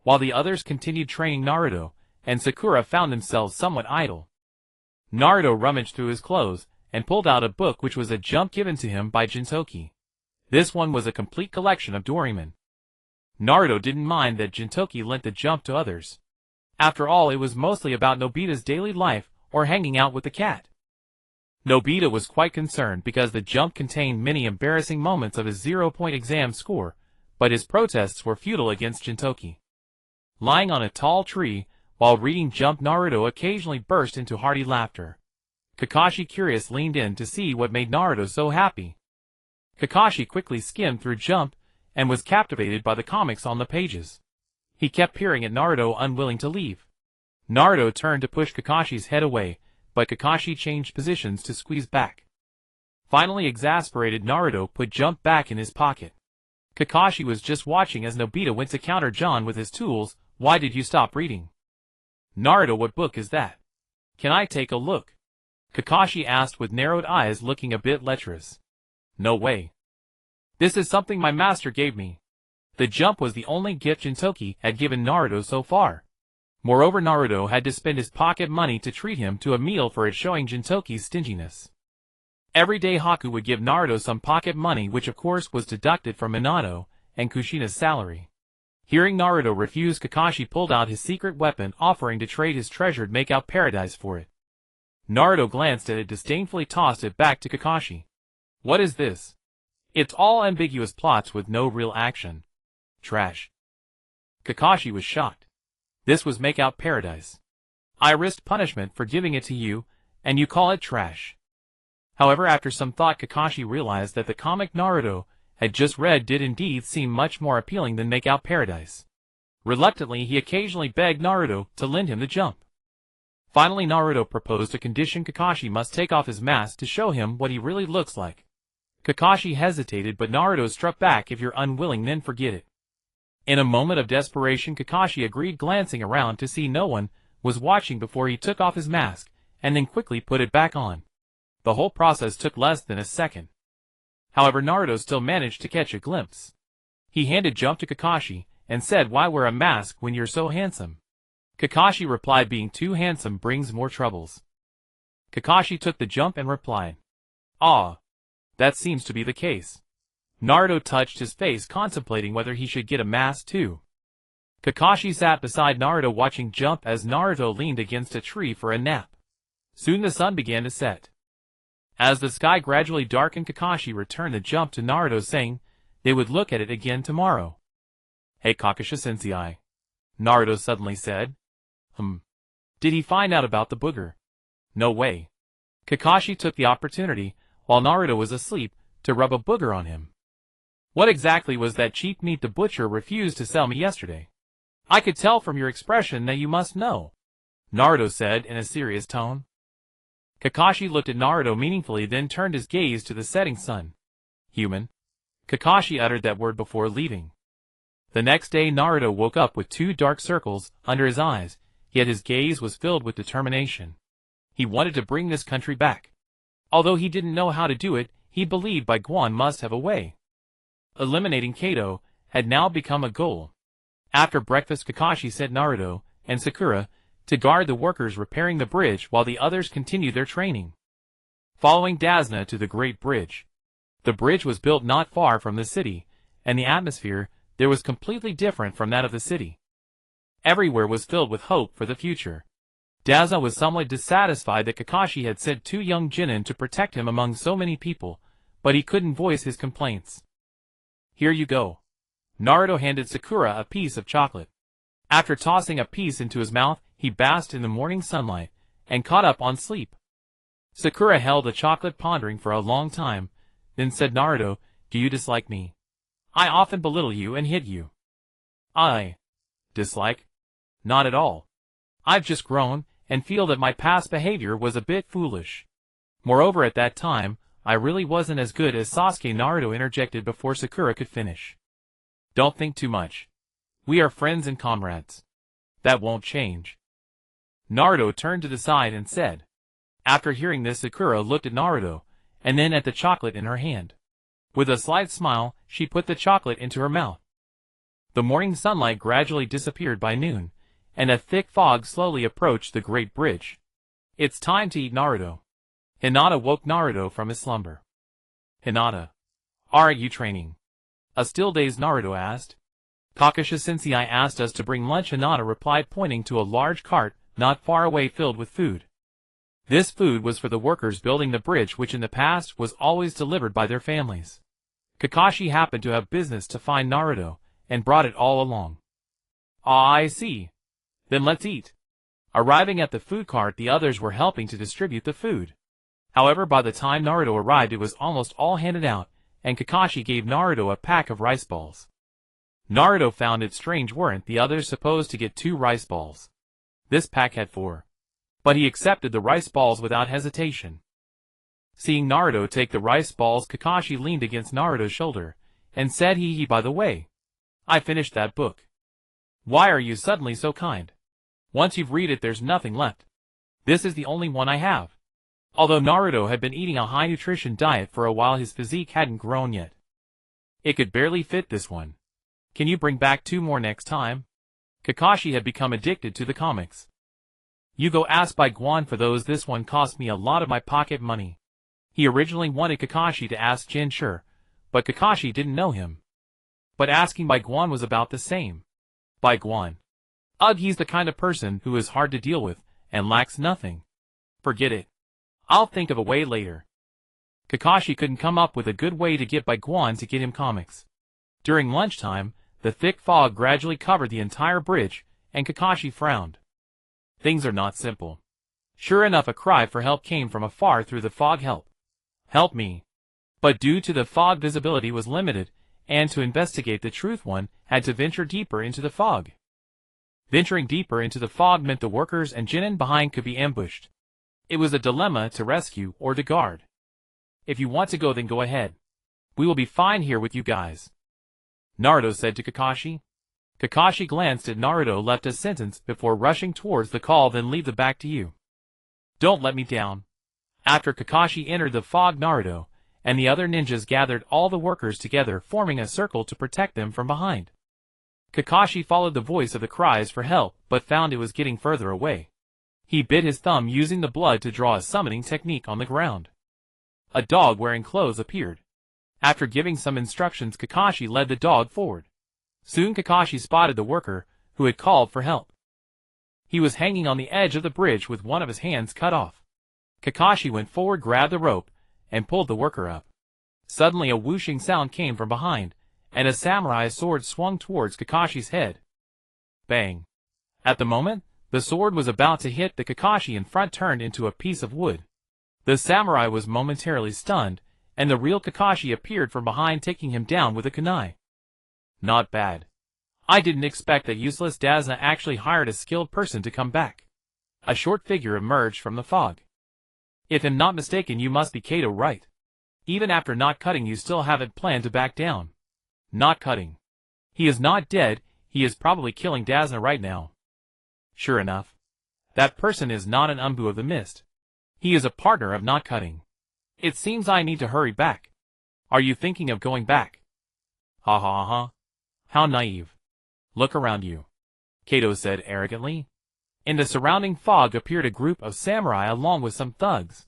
While the others continued training Naruto, and Sakura found themselves somewhat idle. Naruto rummaged through his clothes, and pulled out a book which was a jump given to him by Jintoki. This one was a complete collection of Doraemon. Naruto didn't mind that Jintoki lent the jump to others. After all, it was mostly about Nobita's daily life, or hanging out with the cat. Nobita was quite concerned because the jump contained many embarrassing moments of his 0-point exam score, but his protests were futile against Jintoki. Lying on a tall tree, while reading Jump, Naruto occasionally burst into hearty laughter. Kakashi, curious, leaned in to see what made Naruto so happy. Kakashi quickly skimmed through Jump, and was captivated by the comics on the pages. He kept peering at Naruto, unwilling to leave. Naruto turned to push Kakashi's head away, but Kakashi changed positions to squeeze back. Finally, exasperated, Naruto put Jump back in his pocket. Kakashi was just watching as Nobita went to counter John with his tools. Why did you stop reading? Naruto, what book is that? Can I take a look? Kakashi asked with narrowed eyes, looking a bit lecherous. No way. This is something my master gave me. The jump was the only gift Jintoki had given Naruto so far. Moreover, Naruto had to spend his pocket money to treat him to a meal for it, showing Jintoki's stinginess. Every day Haku would give Naruto some pocket money, which of course was deducted from Minato and Kushina's salary. Hearing Naruto refuse, Kakashi pulled out his secret weapon, offering to trade his treasured make-out paradise for it. Naruto glanced at it, disdainfully tossed it back to Kakashi. What is this? It's all ambiguous plots with no real action. Trash. Kakashi was shocked. This was make-out paradise. I risked punishment for giving it to you, and you call it trash. However, after some thought, Kakashi realized that the comic Naruto had just read did indeed seem much more appealing than make-out paradise. Reluctantly, he occasionally begged Naruto to lend him the jump. Finally, Naruto proposed a condition: Kakashi must take off his mask to show him what he really looks like. Kakashi hesitated, but Naruto struck back, if you're unwilling, then forget it. In a moment of desperation, Kakashi agreed, glancing around to see no one was watching before he took off his mask, and then quickly put it back on. The whole process took less than a second. However, Naruto still managed to catch a glimpse. He handed Jump to Kakashi, and said, why wear a mask when you're so handsome? Kakashi replied, being too handsome brings more troubles. Kakashi took the jump and replied, ah, that seems to be the case. Naruto touched his face, contemplating whether he should get a mask too. Kakashi sat beside Naruto watching jump as Naruto leaned against a tree for a nap. Soon the sun began to set. As the sky gradually darkened, Kakashi returned the jump to Naruto, saying they would look at it again tomorrow. "Hey Kakashi-sensei," Naruto suddenly said. Did he find out about the booger?" "No way." Kakashi took the opportunity, while Naruto was asleep, to rub a booger on him. "What exactly was that cheap meat the butcher refused to sell me yesterday?" "I could tell from your expression that you must know," Naruto said in a serious tone. Kakashi looked at Naruto meaningfully, then turned his gaze to the setting sun. "Human." Kakashi uttered that word before leaving. The next day Naruto woke up with 2 dark circles under his eyes, yet his gaze was filled with determination. He wanted to bring this country back. Although he didn't know how to do it, he believed Bai Guan must have a way. Eliminating Kato had now become a goal. After breakfast, Kakashi sent Naruto and Sakura to guard the workers repairing the bridge while the others continued their training. Following Dasna to the Great Bridge. The bridge was built not far from the city, and the atmosphere there was completely different from that of the city. Everywhere was filled with hope for the future. Dasna was somewhat dissatisfied that Kakashi had sent 2 young genin to protect him among so many people, but he couldn't voice his complaints. "Here you go." Naruto handed Sakura a piece of chocolate. After tossing a piece into his mouth, he basked in the morning sunlight and caught up on sleep. Sakura held the chocolate pondering for a long time, then said, "Naruto, do you dislike me? I often belittle you and hit you." "I dislike? Not at all. I've just grown and feel that my past behavior was a bit foolish. Moreover, at that time, I really wasn't as good as Sasuke." Naruto interjected before Sakura could finish. "Don't think too much. We are friends and comrades. That won't change." Naruto turned to the side and said. After hearing this, Sakura looked at Naruto, and then at the chocolate in her hand. With a slight smile, she put the chocolate into her mouth. The morning sunlight gradually disappeared by noon, and a thick fog slowly approached the Great Bridge. "It's time to eat, Naruto." Hinata woke Naruto from his slumber. "Hinata, aren't you training?" A still dazed Naruto asked. "Kakashi-sensei asked us to bring lunch," Hinata replied, pointing to a large cart not far away filled with food. This food was for the workers building the bridge, which in the past was always delivered by their families. Kakashi happened to have business to find Naruto, and brought it all along. "Ah, I see. Then let's eat." Arriving at the food cart, the others were helping to distribute the food. However, by the time Naruto arrived, it was almost all handed out, and Kakashi gave Naruto a pack of rice balls. Naruto found it strange weren't the others supposed to get 2 rice balls. This pack had 4. But he accepted the rice balls without hesitation. Seeing Naruto take the rice balls, Kakashi leaned against Naruto's shoulder, and said, By the way, I finished that book. Why are you suddenly so kind? Once you've read it, there's nothing left. This is the only one I have." Although Naruto had been eating a high-nutrition diet for a while, his physique hadn't grown yet. It could barely fit this one. "Can you bring back 2 more next time?" Kakashi had become addicted to the comics. "You go ask Bai Guan for those. This one cost me a lot of my pocket money." He originally wanted Kakashi to ask Jinchur, but Kakashi didn't know him. But asking Bai Guan was about the same. Bai Guan. Ugh, he's the kind of person who is hard to deal with, and lacks nothing. Forget it. I'll think of a way later. Kakashi couldn't come up with a good way to get Bai Guan to get him comics. During lunchtime, the thick fog gradually covered the entire bridge, and Kakashi frowned. Things are not simple. Sure enough, a cry for help came from afar through the fog. "Help! Help me!" But due to the fog, visibility was limited, and to investigate the truth, one had to venture deeper into the fog. Venturing deeper into the fog meant the workers and genin behind could be ambushed. It was a dilemma to rescue or to guard. "If you want to go, then go ahead. We will be fine here with you guys," Naruto said to Kakashi. Kakashi glanced at Naruto, left a sentence before rushing towards the call, "Then leave the back to you. Don't let me down." After Kakashi entered the fog, Naruto and the other ninjas gathered all the workers together, forming a circle to protect them from behind. Kakashi followed the voice of the cries for help, but found it was getting further away. He bit his thumb, using the blood to draw a summoning technique on the ground. A dog wearing clothes appeared. After giving some instructions, Kakashi led the dog forward. Soon Kakashi spotted the worker, who had called for help. He was hanging on the edge of the bridge with one of his hands cut off. Kakashi went forward, grabbed the rope, and pulled the worker up. Suddenly a whooshing sound came from behind, and a samurai's sword swung towards Kakashi's head. Bang! At the moment, the sword was about to hit the Kakashi in front turned into a piece of wood. The samurai was momentarily stunned, and the real Kakashi appeared from behind, taking him down with a kunai. Not bad. I didn't expect that useless Dazna actually hired a skilled person to come back. A short figure emerged from the fog. If I'm not mistaken, you must be Kato, right? Even after not cutting, you still haven't planned to back down. Not cutting. He is not dead, he is probably killing Dazna right now. Sure enough. That person is not an Umbu of the Mist. He is a partner of not cutting. It seems I need to hurry back. Are you thinking of going back? Ha ha ha. How naive. Look around you. Kato said arrogantly. In the surrounding fog appeared a group of samurai along with some thugs.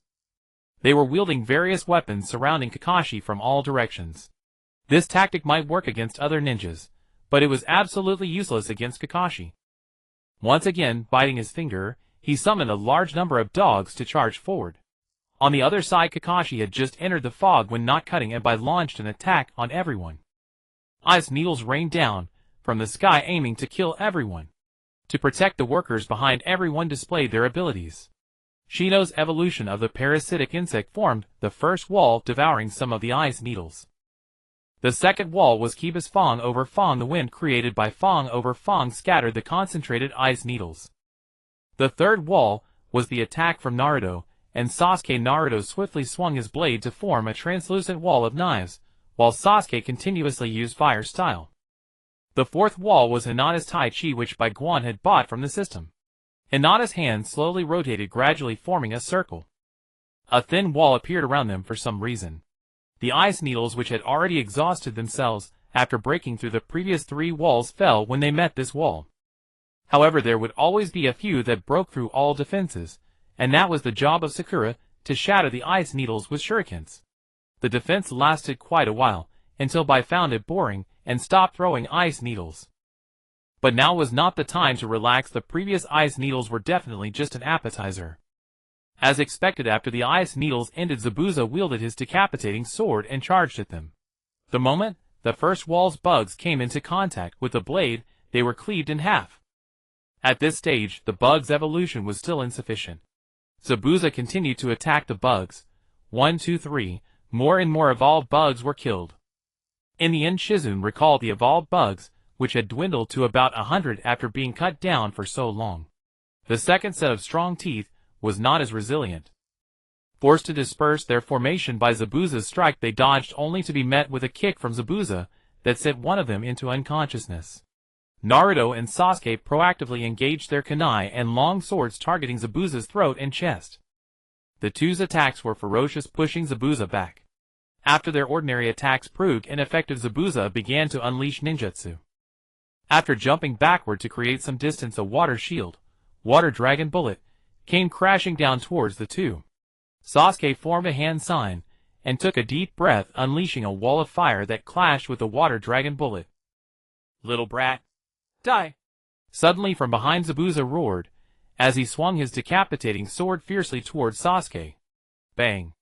They were wielding various weapons surrounding Kakashi from all directions. This tactic might work against other ninjas, but it was absolutely useless against Kakashi. Once again, biting his finger, he summoned a large number of dogs to charge forward. On the other side, Kakashi had just entered the fog when not cutting and launched an attack on everyone. Ice needles rained down from the sky, aiming to kill everyone. To protect the workers behind, everyone displayed their abilities. Shino's evolution of the parasitic insect formed the first wall, devouring some of the ice needles. The second wall was Kiba's Fong over Fong. The wind created by Fong over Fong scattered the concentrated ice needles. The third wall was the attack from Naruto and Sasuke. Naruto swiftly swung his blade to form a translucent wall of knives, while Sasuke continuously used fire style. The fourth wall was Hinata's Tai Chi, which Bai Guan had bought from the system. Hinata's hand slowly rotated, gradually forming a circle. A thin wall appeared around them for some reason. The ice needles, which had already exhausted themselves after breaking through the previous three walls, fell when they met this wall. However, there would always be a few that broke through all defenses, and that was the job of Sakura, to shatter the ice needles with shurikens. The defense lasted quite a while, until Bai found it boring and stopped throwing ice needles. But now was not the time to relax. The previous ice needles were definitely just an appetizer. As expected, after the ice needles ended, Zabuza wielded his decapitating sword and charged at them. The moment the first wall's bugs came into contact with the blade, they were cleaved in half. At this stage, the bug's evolution was still insufficient. Zabuza continued to attack the bugs. 1, 2, 3, more and more evolved bugs were killed. In the end, Shizune recalled the evolved bugs, which had dwindled to about 100 after being cut down for so long. The second set of strong teeth was not as resilient. Forced to disperse their formation by Zabuza's strike, they dodged only to be met with a kick from Zabuza that sent one of them into unconsciousness. Naruto and Sasuke proactively engaged their kunai and long swords, targeting Zabuza's throat and chest. The two's attacks were ferocious, pushing Zabuza back. After their ordinary attacks proved ineffective, Zabuza began to unleash ninjutsu. After jumping backward to create some distance, a water shield, water dragon bullet, came crashing down towards the two. Sasuke formed a hand sign and took a deep breath, unleashing a wall of fire that clashed with the water dragon bullet. "Little brat, die!" Suddenly from behind, Zabuza roared as he swung his decapitating sword fiercely towards Sasuke. Bang!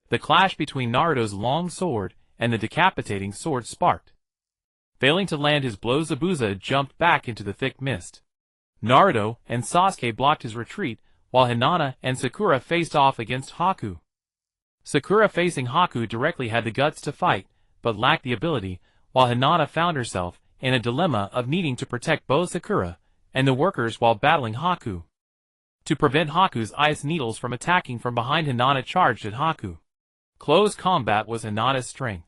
The clash between Naruto's long sword and the decapitating sword sparked. Failing to land his blow, Zabuza jumped back into the thick mist. Naruto and Sasuke blocked his retreat, while Hinata and Sakura faced off against Haku. Sakura, facing Haku directly, had the guts to fight, but lacked the ability, while Hinata found herself in a dilemma of needing to protect both Sakura and the workers while battling Haku. To prevent Haku's ice needles from attacking from behind, Hinata charged at Haku. Close combat was Hinata's strength.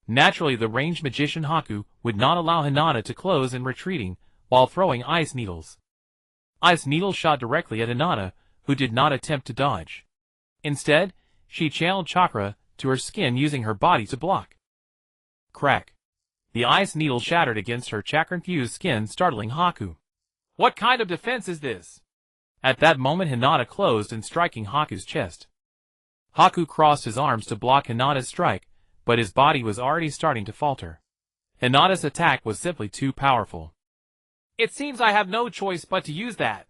Naturally, the ranged magician Haku would not allow Hinata to close in retreating while throwing ice needles. Ice needles shot directly at Hinata, who did not attempt to dodge. Instead, she channeled chakra to her skin, using her body to block. Crack! The ice needle shattered against her chakra-infused skin, startling Haku. "What kind of defense is this?" At that moment, Hinata closed and striking Haku's chest. Haku crossed his arms to block Hinata's strike, but his body was already starting to falter. Hinata's attack was simply too powerful. It seems I have no choice but to use that.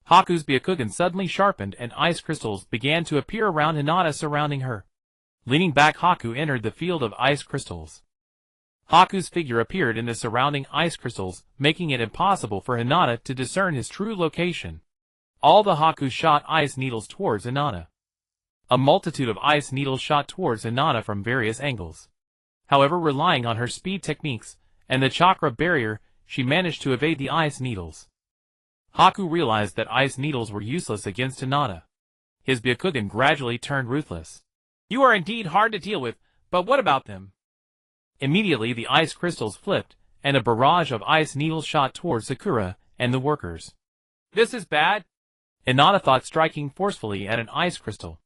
Haku's Byakugan suddenly sharpened and ice crystals began to appear around Hinata surrounding her. Leaning back, Haku entered the field of ice crystals. Haku's figure appeared in the surrounding ice crystals, making it impossible for Hinata to discern his true location. All the Haku shot ice needles towards Hinata. A multitude of ice needles shot towards Hinata from various angles. However, relying on her speed techniques and the chakra barrier, she managed to evade the ice needles. Haku realized that ice needles were useless against Hinata. His Byakugan gradually turned ruthless. You are indeed hard to deal with, but what about them? Immediately the ice crystals flipped, and a barrage of ice needles shot towards Sakura and the workers. This is bad, Hinata thought, striking forcefully at an ice crystal.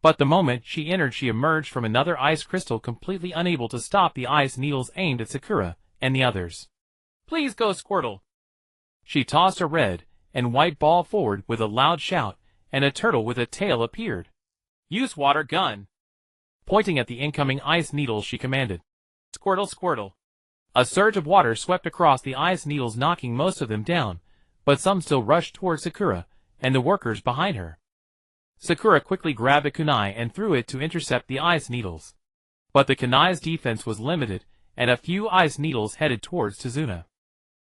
But the moment she entered, she emerged from another ice crystal, completely unable to stop the ice needles aimed at Sakura and the others. Please go, Squirtle. She tossed a red and white ball forward with a loud shout, and a turtle with a tail appeared. Use water gun. Pointing at the incoming ice needles, she commanded. Squirtle, Squirtle. A surge of water swept across the ice needles, knocking most of them down, but some still rushed towards Sakura and the workers behind her. Sakura quickly grabbed a kunai and threw it to intercept the ice needles. But the kunai's defense was limited, and a few ice needles headed towards Tazuna.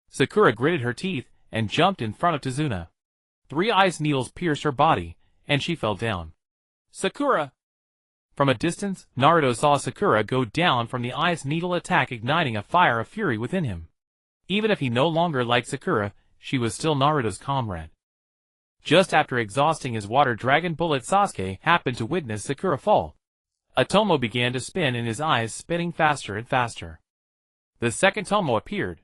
Sakura gritted her teeth and jumped in front of Tazuna. 3 ice needles pierced her body, and she fell down. Sakura! From a distance, Naruto saw Sakura go down from the ice needle attack, igniting a fire of fury within him. Even if he no longer liked Sakura, she was still Naruto's comrade. Just after exhausting his water dragon bullet, Sasuke happened to witness Sakura fall. A tomo began to spin in his eyes, spinning faster and faster. The second tomo appeared.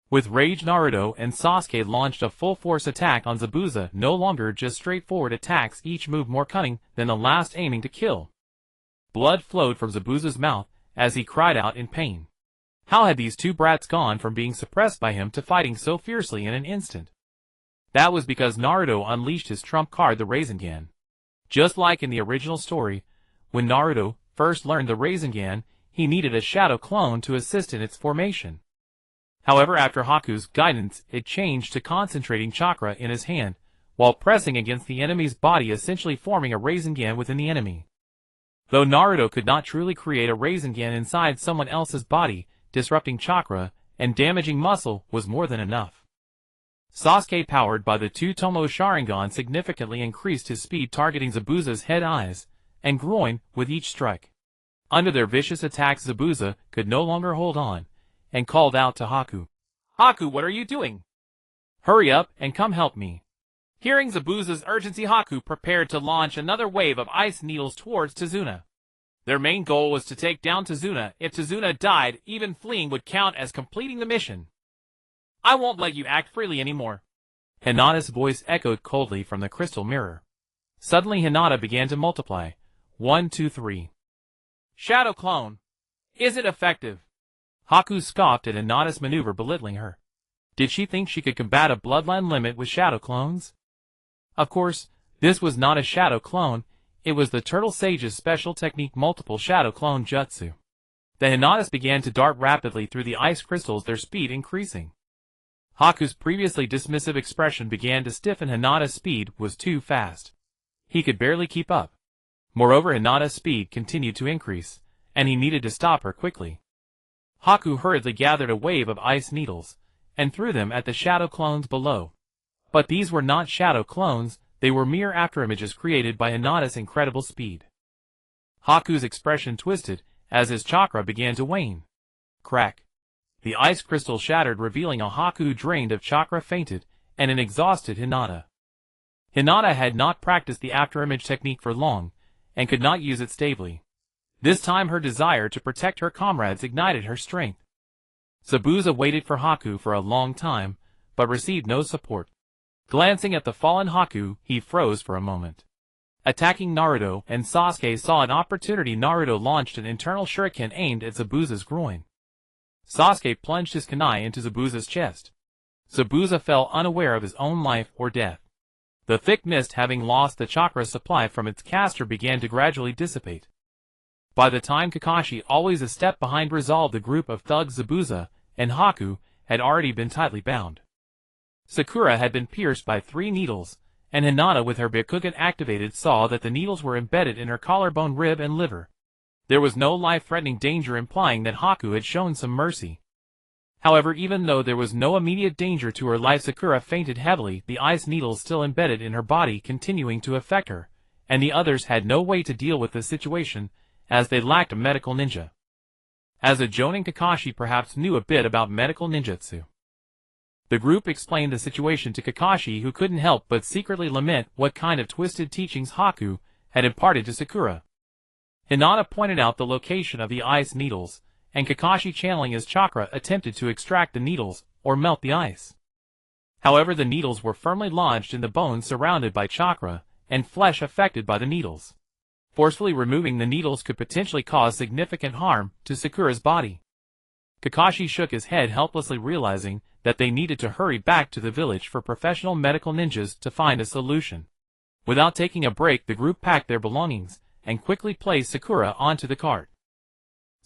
With rage, Naruto and Sasuke launched a full-force attack on Zabuza, no longer just straightforward attacks, each move more cunning than the last, aiming to kill. Blood flowed from Zabuza's mouth as he cried out in pain. How had these two brats gone from being suppressed by him to fighting so fiercely in an instant? That was because Naruto unleashed his trump card, the Rasengan. Just like in the original story, when Naruto first learned the Rasengan, he needed a shadow clone to assist in its formation. However, after Haku's guidance, it changed to concentrating chakra in his hand, while pressing against the enemy's body, essentially forming a Rasengan within the enemy. Though Naruto could not truly create a Rasengan inside someone else's body, disrupting chakra and damaging muscle was more than enough. Sasuke, powered by the 2 Tomo Sharingan, significantly increased his speed, targeting Zabuza's head, eyes, and groin with each strike. Under their vicious attacks, Zabuza could no longer hold on, and called out to Haku. Haku, what are you doing? Hurry up and come help me. Hearing Zabuza's urgency, Haku prepared to launch another wave of ice needles towards Tazuna. Their main goal was to take down Tazuna. If Tazuna died, even fleeing would count as completing the mission. I won't let you act freely anymore. Hinata's voice echoed coldly from the crystal mirror. Suddenly Hinata began to multiply. 1, 2, 3. Shadow clone. Is it effective? Haku scoffed at Hinata's maneuver, belittling her. Did she think she could combat a bloodline limit with shadow clones? Of course, this was not a shadow clone, it was the Turtle Sage's special technique, multiple shadow clone jutsu. The Hinatas began to dart rapidly through the ice crystals, their speed increasing. Haku's previously dismissive expression began to stiffen. Hinata's speed was too fast. He could barely keep up. Moreover, Hinata's speed continued to increase, and he needed to stop her quickly. Haku hurriedly gathered a wave of ice needles, and threw them at the shadow clones below. But these were not shadow clones, they were mere afterimages created by Hinata's incredible speed. Haku's expression twisted as his chakra began to wane. Crack. The ice crystal shattered, revealing a Haku drained of chakra, fainted, and an exhausted Hinata. Hinata had not practiced the afterimage technique for long, and could not use it stably. This time her desire to protect her comrades ignited her strength. Zabuza waited for Haku for a long time, but received no support. Glancing at the fallen Haku, he froze for a moment. Attacking Naruto and Sasuke saw an opportunity. Naruto launched an internal shuriken aimed at Zabuza's groin. Sasuke plunged his kunai into Zabuza's chest. Zabuza fell unaware of his own life or death. The thick mist, having lost the chakra supply from its caster, began to gradually dissipate. By the time Kakashi, always a step behind, resolved, the group of thugs Zabuza and Haku had already been tightly bound. Sakura had been pierced by 3 needles, and Hinata with her Byakugan activated saw that the needles were embedded in her collarbone, rib, and liver. There was no life-threatening danger, implying that Haku had shown some mercy. However, even though there was no immediate danger to her life, Sakura fainted heavily, the ice needles still embedded in her body continuing to affect her, and the others had no way to deal with the situation, as they lacked a medical ninja. As a Jonin, Kakashi perhaps knew a bit about medical ninjutsu. The group explained the situation to Kakashi, who couldn't help but secretly lament what kind of twisted teachings Haku had imparted to Sakura. Hinata pointed out the location of the ice needles, and Kakashi, channeling his chakra, attempted to extract the needles, or melt the ice. However, the needles were firmly lodged in the bones surrounded by chakra, and flesh affected by the needles. Forcefully removing the needles could potentially cause significant harm to Sakura's body. Kakashi shook his head helplessly, realizing that they needed to hurry back to the village for professional medical ninjas to find a solution. Without taking a break, the group packed their belongings, and quickly placed Sakura onto the cart.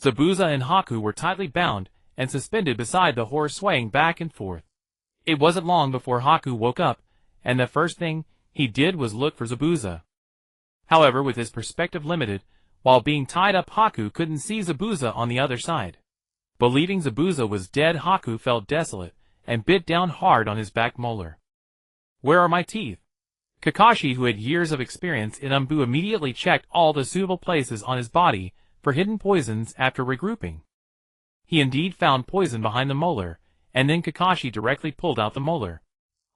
Zabuza and Haku were tightly bound, and suspended beside the horse, swaying back and forth. It wasn't long before Haku woke up, and the first thing he did was look for Zabuza. However, with his perspective limited, while being tied up, Haku couldn't see Zabuza on the other side. Believing Zabuza was dead, Haku felt desolate, and bit down hard on his back molar. "Where are my teeth?" Kakashi, who had years of experience in Umbu, immediately checked all the suitable places on his body for hidden poisons. After regrouping, he indeed found poison behind the molar, and then Kakashi directly pulled out the molar.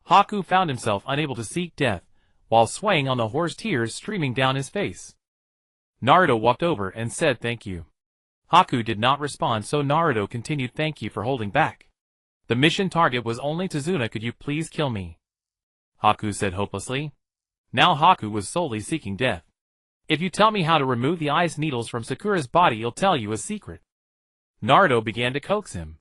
Haku found himself unable to seek death, while swaying on the horse, tears streaming down his face. Naruto walked over and said thank you. Haku did not respond, so Naruto continued, "Thank you for holding back. The mission target was only Tazuna. Could you please kill me?" Haku said hopelessly. Now Haku was solely seeking death. "If you tell me how to remove the ice needles from Sakura's body, I'll tell you a secret." Naruto began to coax him.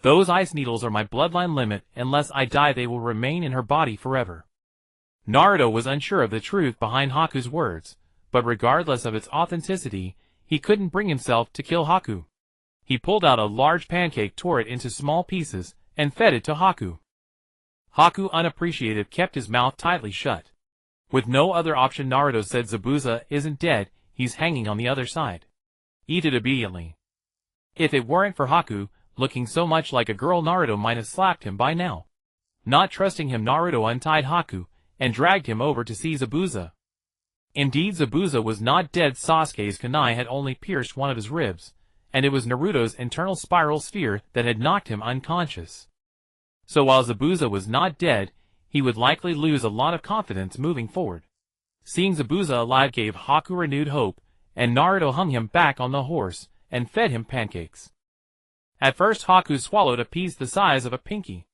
"Those ice needles are my bloodline limit. Unless I die, they will remain in her body forever." Naruto was unsure of the truth behind Haku's words, but regardless of its authenticity, he couldn't bring himself to kill Haku. He pulled out a large pancake, tore it into small pieces, and fed it to Haku. Haku, unappreciative, kept his mouth tightly shut. With no other option, Naruto said, "Zabuza isn't dead, he's hanging on the other side. Eat it immediately." If it weren't for Haku, looking so much like a girl, Naruto might have slapped him by now. Not trusting him, Naruto untied Haku, and dragged him over to see Zabuza. Indeed, Zabuza was not dead. Sasuke's kunai had only pierced one of his ribs, and it was Naruto's internal spiral sphere that had knocked him unconscious. So while Zabuza was not dead, he would likely lose a lot of confidence moving forward. Seeing Zabuza alive gave Haku renewed hope, and Naruto hung him back on the horse and fed him pancakes. At first, Haku swallowed a piece the size of a pinky.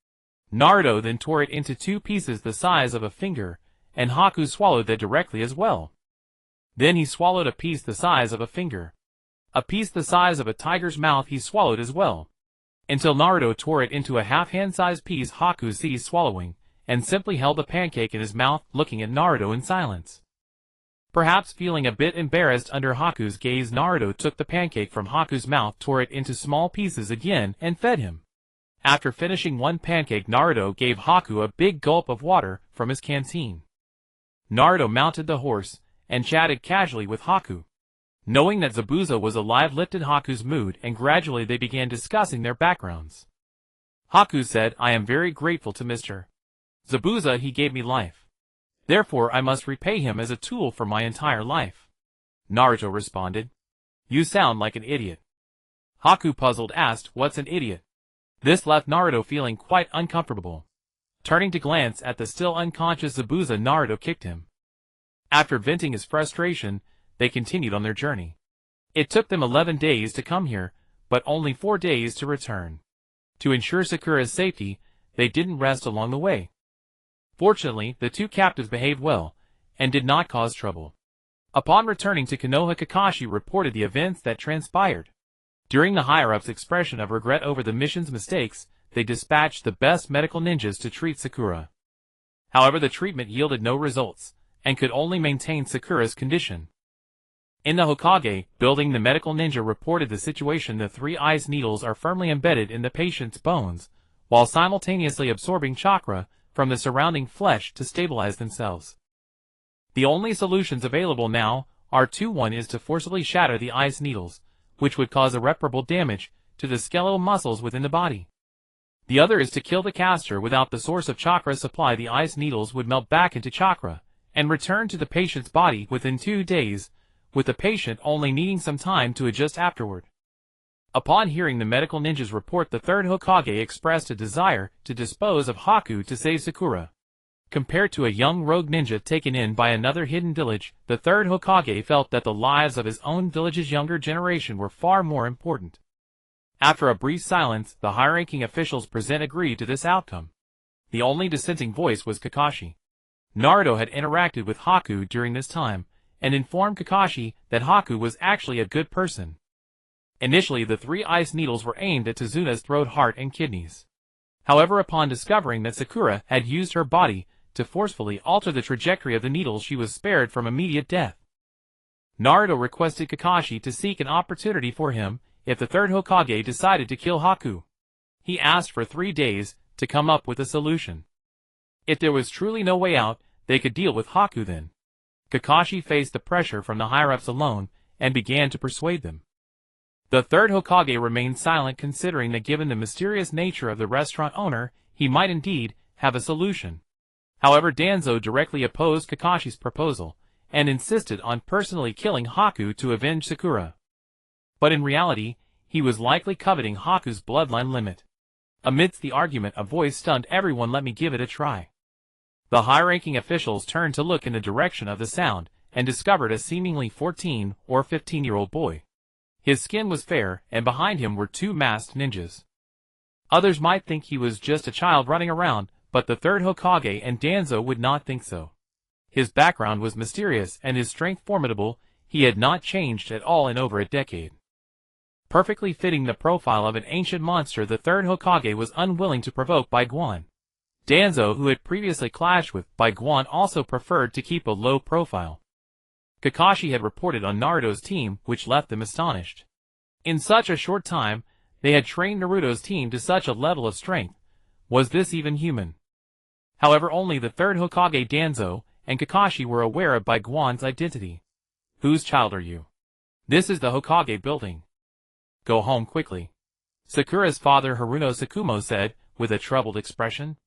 Naruto then tore it into 2 pieces the size of a finger, and Haku swallowed that directly as well. Then he swallowed a piece the size of a finger. A piece the size of a tiger's mouth he swallowed as well. Until Naruto tore it into a half-hand-sized piece. Haku ceased swallowing, and simply held the pancake in his mouth, looking at Naruto in silence. Perhaps feeling a bit embarrassed under Haku's gaze, Naruto took the pancake from Haku's mouth, tore it into small pieces again, and fed him. After finishing one pancake, Naruto gave Haku a big gulp of water from his canteen. Naruto mounted the horse, and chatted casually with Haku. Knowing that Zabuza was alive lifted Haku's mood, and gradually they began discussing their backgrounds. Haku said, "I am very grateful to Mr. Zabuza. He gave me life. Therefore I must repay him as a tool for my entire life." Naruto responded, "You sound like an idiot." Haku, puzzled, asked, "What's an idiot?" This left Naruto feeling quite uncomfortable. Turning to glance at the still unconscious Zabuza, Naruto kicked him. After venting his frustration, they continued on their journey. It took them 11 days to come here, but only 4 days to return. To ensure Sakura's safety, they didn't rest along the way. Fortunately, the 2 captives behaved well, and did not cause trouble. Upon returning to Konoha, Kakashi reported the events that transpired. During the higher-ups' expression of regret over the mission's mistakes, they dispatched the best medical ninjas to treat Sakura. However, the treatment yielded no results, and could only maintain Sakura's condition. In the Hokage building, the medical ninja reported the situation. The 3 ice needles are firmly embedded in the patient's bones, while simultaneously absorbing chakra, from the surrounding flesh to stabilize themselves. The only solutions available now are two. One is to forcibly shatter the ice needles, which would cause irreparable damage to the skeletal muscles within the body. The other is to kill the caster without the source of chakra supply. The ice needles would melt back into chakra and return to the patient's body within 2 days, with the patient only needing some time to adjust afterward. Upon hearing the medical ninja's report, the third Hokage expressed a desire to dispose of Haku to save Sakura. Compared to a young rogue ninja taken in by another hidden village, the third Hokage felt that the lives of his own village's younger generation were far more important. After a brief silence, the high-ranking officials present agreed to this outcome. The only dissenting voice was Kakashi. Naruto had interacted with Haku during this time, and informed Kakashi that Haku was actually a good person. Initially, the 3 ice needles were aimed at Tezuna's throat, heart, and kidneys. However, upon discovering that Sakura had used her body to forcefully alter the trajectory of the needles, she was spared from immediate death. Naruto requested Kakashi to seek an opportunity for him if the third Hokage decided to kill Haku. He asked for 3 days to come up with a solution. If there was truly no way out, they could deal with Haku then. Kakashi faced the pressure from the higher-ups alone and began to persuade them. The third Hokage remained silent, considering that given the mysterious nature of the restaurant owner, he might indeed have a solution. However, Danzo directly opposed Kakashi's proposal and insisted on personally killing Haku to avenge Sakura. But in reality, he was likely coveting Haku's bloodline limit. Amidst the argument, a voice stunned everyone. "Let me give it a try." The high-ranking officials turned to look in the direction of the sound and discovered a seemingly 14 or 15-year-old boy. His skin was fair, and behind him were 2 masked ninjas. Others might think he was just a child running around, but the third Hokage and Danzo would not think so. His background was mysterious and his strength formidable. He had not changed at all in over a decade. Perfectly fitting the profile of an ancient monster, the third Hokage was unwilling to provoke Bai Guan. Danzo, who had previously clashed with Bai Guan, also preferred to keep a low profile. Kakashi had reported on Naruto's team, which left them astonished. In such a short time, they had trained Naruto's team to such a level of strength. Was this even human? However, only the third Hokage, Danzo, and Kakashi were aware of Bai Guan's identity. "Whose child are you?" "This is the Hokage building." "Go home quickly," Sakura's father Haruno Tsukumo said, with a troubled expression.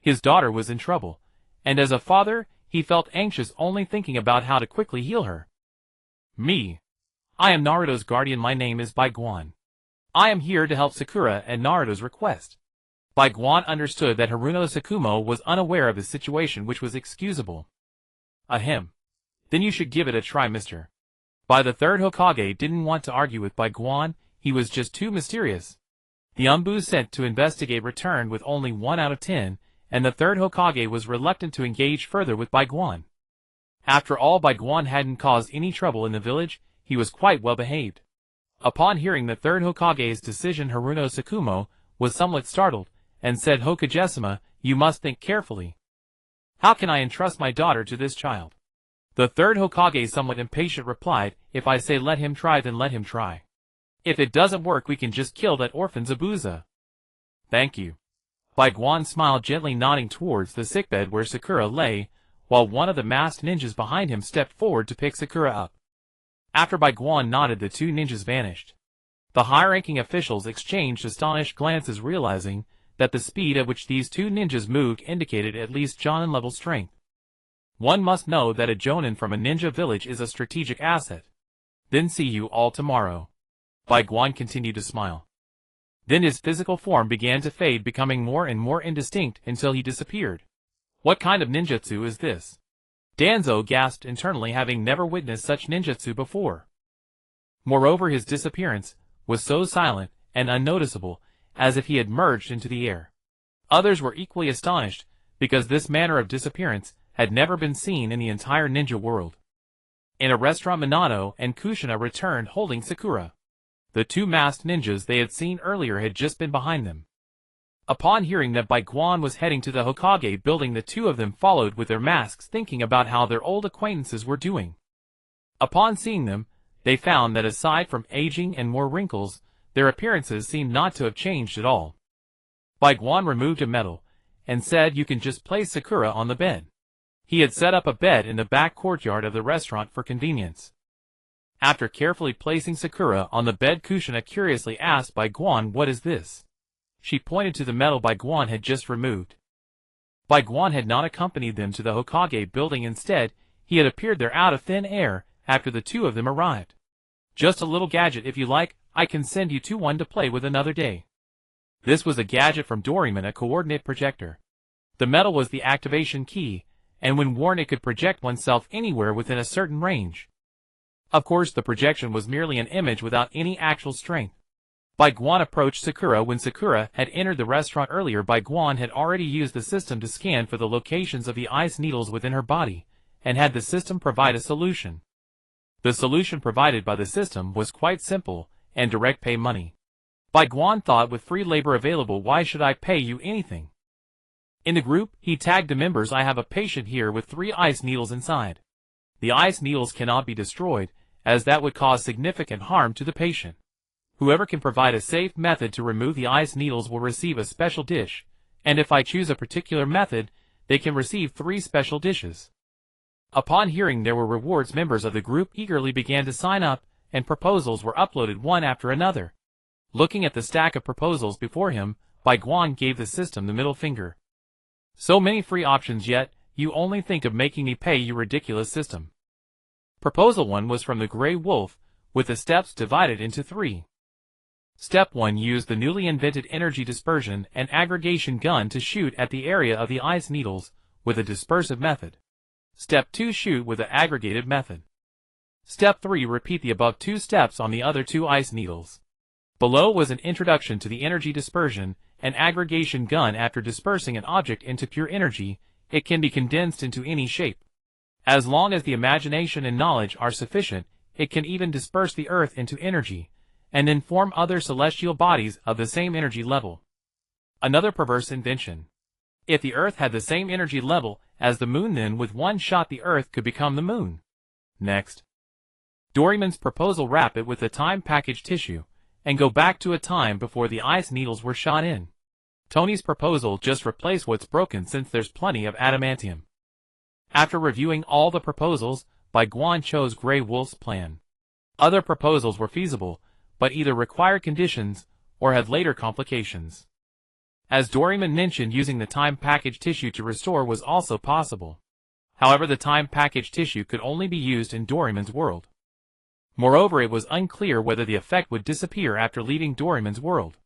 His daughter was in trouble, and as a father, he felt anxious only thinking about how to quickly heal her. "Me. I am Naruto's guardian. My name is Bai Guan. I am here to help Sakura at Naruto's request." Bai Guan understood that Haruno Tsukumo was unaware of his situation, which was excusable. "Ahem. Then you should give it a try, mister." The third Hokage didn't want to argue with Bai Guan. He was just too mysterious. The Umbu sent to investigate returned with only 1 out of 10, and the third Hokage was reluctant to engage further with Bai Guan. After all, Bai Guan hadn't caused any trouble in the village. He was quite well behaved. Upon hearing the third Hokage's decision, Haruno Tsukumo was somewhat startled, and said, "Hokage-sama, you must think carefully. How can I entrust my daughter to this child?" The third Hokage, somewhat impatient, replied, "If I say let him try, then let him try. If it doesn't work, we can just kill that orphan Zabuza." "Thank you." Bai Guan smiled, gently nodding towards the sickbed where Sakura lay, while one of the masked ninjas behind him stepped forward to pick Sakura up. After Bai Guan nodded, the 2 ninjas vanished. The high-ranking officials exchanged astonished glances, realizing that the speed at which these 2 ninjas moved indicated at least Jonin-level strength. One must know that a Jonin from a ninja village is a strategic asset. "Then see you all tomorrow." Bai Guan continued to smile. Then his physical form began to fade, becoming more and more indistinct until he disappeared. "What kind of ninjutsu is this?" Danzo gasped internally, having never witnessed such ninjutsu before. Moreover, his disappearance was so silent and unnoticeable, as if he had merged into the air. Others were equally astonished, because this manner of disappearance had never been seen in the entire ninja world. In a restaurant, Minato and Kushina returned holding Sakura. The 2 masked ninjas they had seen earlier had just been behind them. Upon hearing that Bai Guan was heading to the Hokage building, the 2 of them followed with their masks, thinking about how their old acquaintances were doing. Upon seeing them, they found that aside from aging and more wrinkles, their appearances seemed not to have changed at all. Bai Guan removed a medal and said you can just place Sakura on the bed. He had set up a bed in the back courtyard of the restaurant for convenience. After carefully placing Sakura on the bed, Kushina curiously asked Bai Guan, "What is this?" She pointed to the metal Bai Guan had just removed. Bai Guan had not accompanied them to the Hokage building. Instead, he had appeared there out of thin air after the two of them arrived. "Just a little gadget if you like, I can send you one to play with another day." This was a gadget from Doraemon, a coordinate projector. The metal was the activation key, and when worn it could project oneself anywhere within a certain range. Of course, the projection was merely an image without any actual strength. Bai Guan approached Sakura. When Sakura had entered the restaurant earlier, Bai Guan had already used the system to scan for the locations of the ice needles within her body, and had the system provide a solution. The solution provided by the system was quite simple, and direct pay money. Bai Guan thought, with free labor available, why should I pay you anything? In the group, he tagged the members. "I have a patient here with 3 ice needles inside. The ice needles cannot be destroyed, as that would cause significant harm to the patient. Whoever can provide a safe method to remove the ice needles will receive a special dish, and if I choose a particular method, they can receive 3 special dishes." Upon hearing there were rewards, members of the group eagerly began to sign up, and proposals were uploaded one after another. Looking at the stack of proposals before him, Bai Guan gave the system the middle finger. "So many free options, yet you only think of making me pay, you ridiculous system." Proposal 1 was from the Grey Wolf, with the steps divided into 3. Step 1 used the newly invented energy dispersion and aggregation gun to shoot at the area of the ice needles with a dispersive method. Step 2, shoot with the aggregated method. Step 3, repeat the above 2 steps on the other 2 ice needles. Below was an introduction to the energy dispersion and aggregation gun. After dispersing an object into pure energy, it can be condensed into any shape. As long as the imagination and knowledge are sufficient, it can even disperse the earth into energy, and then form other celestial bodies of the same energy level. Another perverse invention. If the earth had the same energy level as the moon, then with one shot the earth could become the moon. Next. Doraemon's proposal: wrap it with the time package tissue, and go back to a time before the ice needles were shot in. Tony's proposal: just replace what's broken since there's plenty of adamantium. After reviewing all the proposals, Bai Guan chose Grey Wolf's plan. Other proposals were feasible, but either required conditions or had later complications. As Doraemon mentioned, using the time package tissue to restore was also possible. However, the time package tissue could only be used in Doraemon's world. Moreover, it was unclear whether the effect would disappear after leaving Doraemon's world.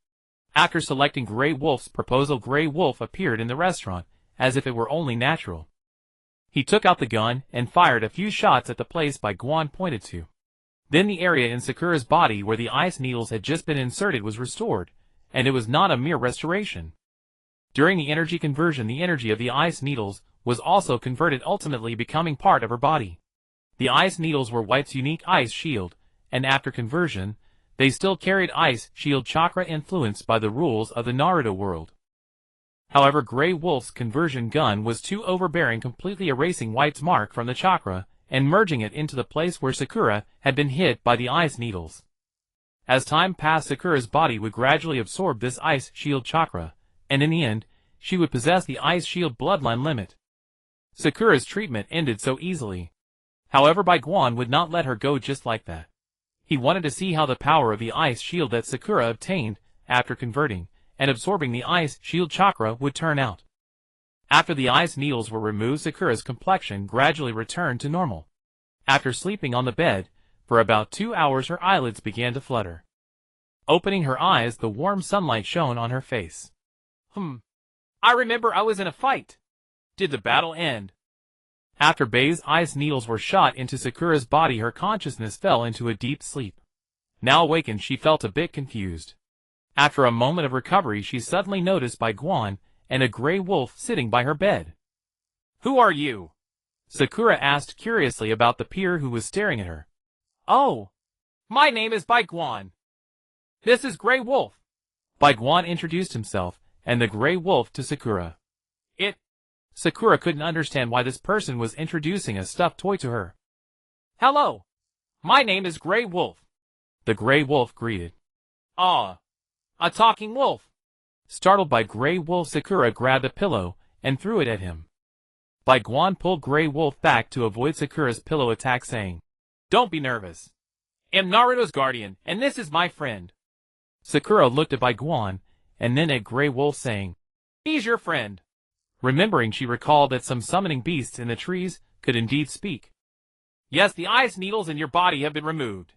After selecting Grey Wolf's proposal, Grey Wolf appeared in the restaurant, as if it were only natural. He took out the gun and fired a few shots at the place Bai Guan pointed to. Then the area in Sakura's body where the ice needles had just been inserted was restored, and it was not a mere restoration. During the energy conversion, the energy of the ice needles was also converted, ultimately becoming part of her body. The ice needles were White's unique ice shield, and after conversion, they still carried ice shield chakra influenced by the rules of the Naruto world. However, Grey Wolf's conversion gun was too overbearing, completely erasing White's mark from the chakra and merging it into the place where Sakura had been hit by the ice needles. As time passed, Sakura's body would gradually absorb this ice shield chakra, and in the end, she would possess the ice shield bloodline limit. Sakura's treatment ended so easily. However, Bai Guan would not let her go just like that. He wanted to see how the power of the ice shield that Sakura obtained after converting and absorbing the ice shield chakra would turn out. After the ice needles were removed, Sakura's complexion gradually returned to normal. After sleeping on the bed for about 2 hours, her eyelids began to flutter. Opening her eyes, the warm sunlight shone on her face. I remember I was in a fight. Did the battle end? After Bai's ice needles were shot into Sakura's body, her consciousness fell into a deep sleep. Now awakened, she felt a bit confused. After a moment of recovery, she suddenly noticed Bai Guan and a Grey Wolf sitting by her bed. "Who are you?" Sakura asked curiously about the peer who was staring at her. "Oh, my name is Bai Guan. This is Grey Wolf." Bai Guan introduced himself and the Grey Wolf to Sakura. Sakura couldn't understand why this person was introducing a stuffed toy to her. "Hello, my name is Grey Wolf," the Grey Wolf greeted. "Ah, a talking wolf." Startled by Grey Wolf, Sakura grabbed a pillow and threw it at him. Bai Guan pulled Grey Wolf back to avoid Sakura's pillow attack, saying, "Don't be nervous. I'm Naruto's guardian, and this is my friend." Sakura looked at Bai Guan and then at Grey Wolf, saying, "He's your friend." Remembering, she recalled that some summoning beasts in the trees could indeed speak. "Yes, the ice needles in your body have been removed.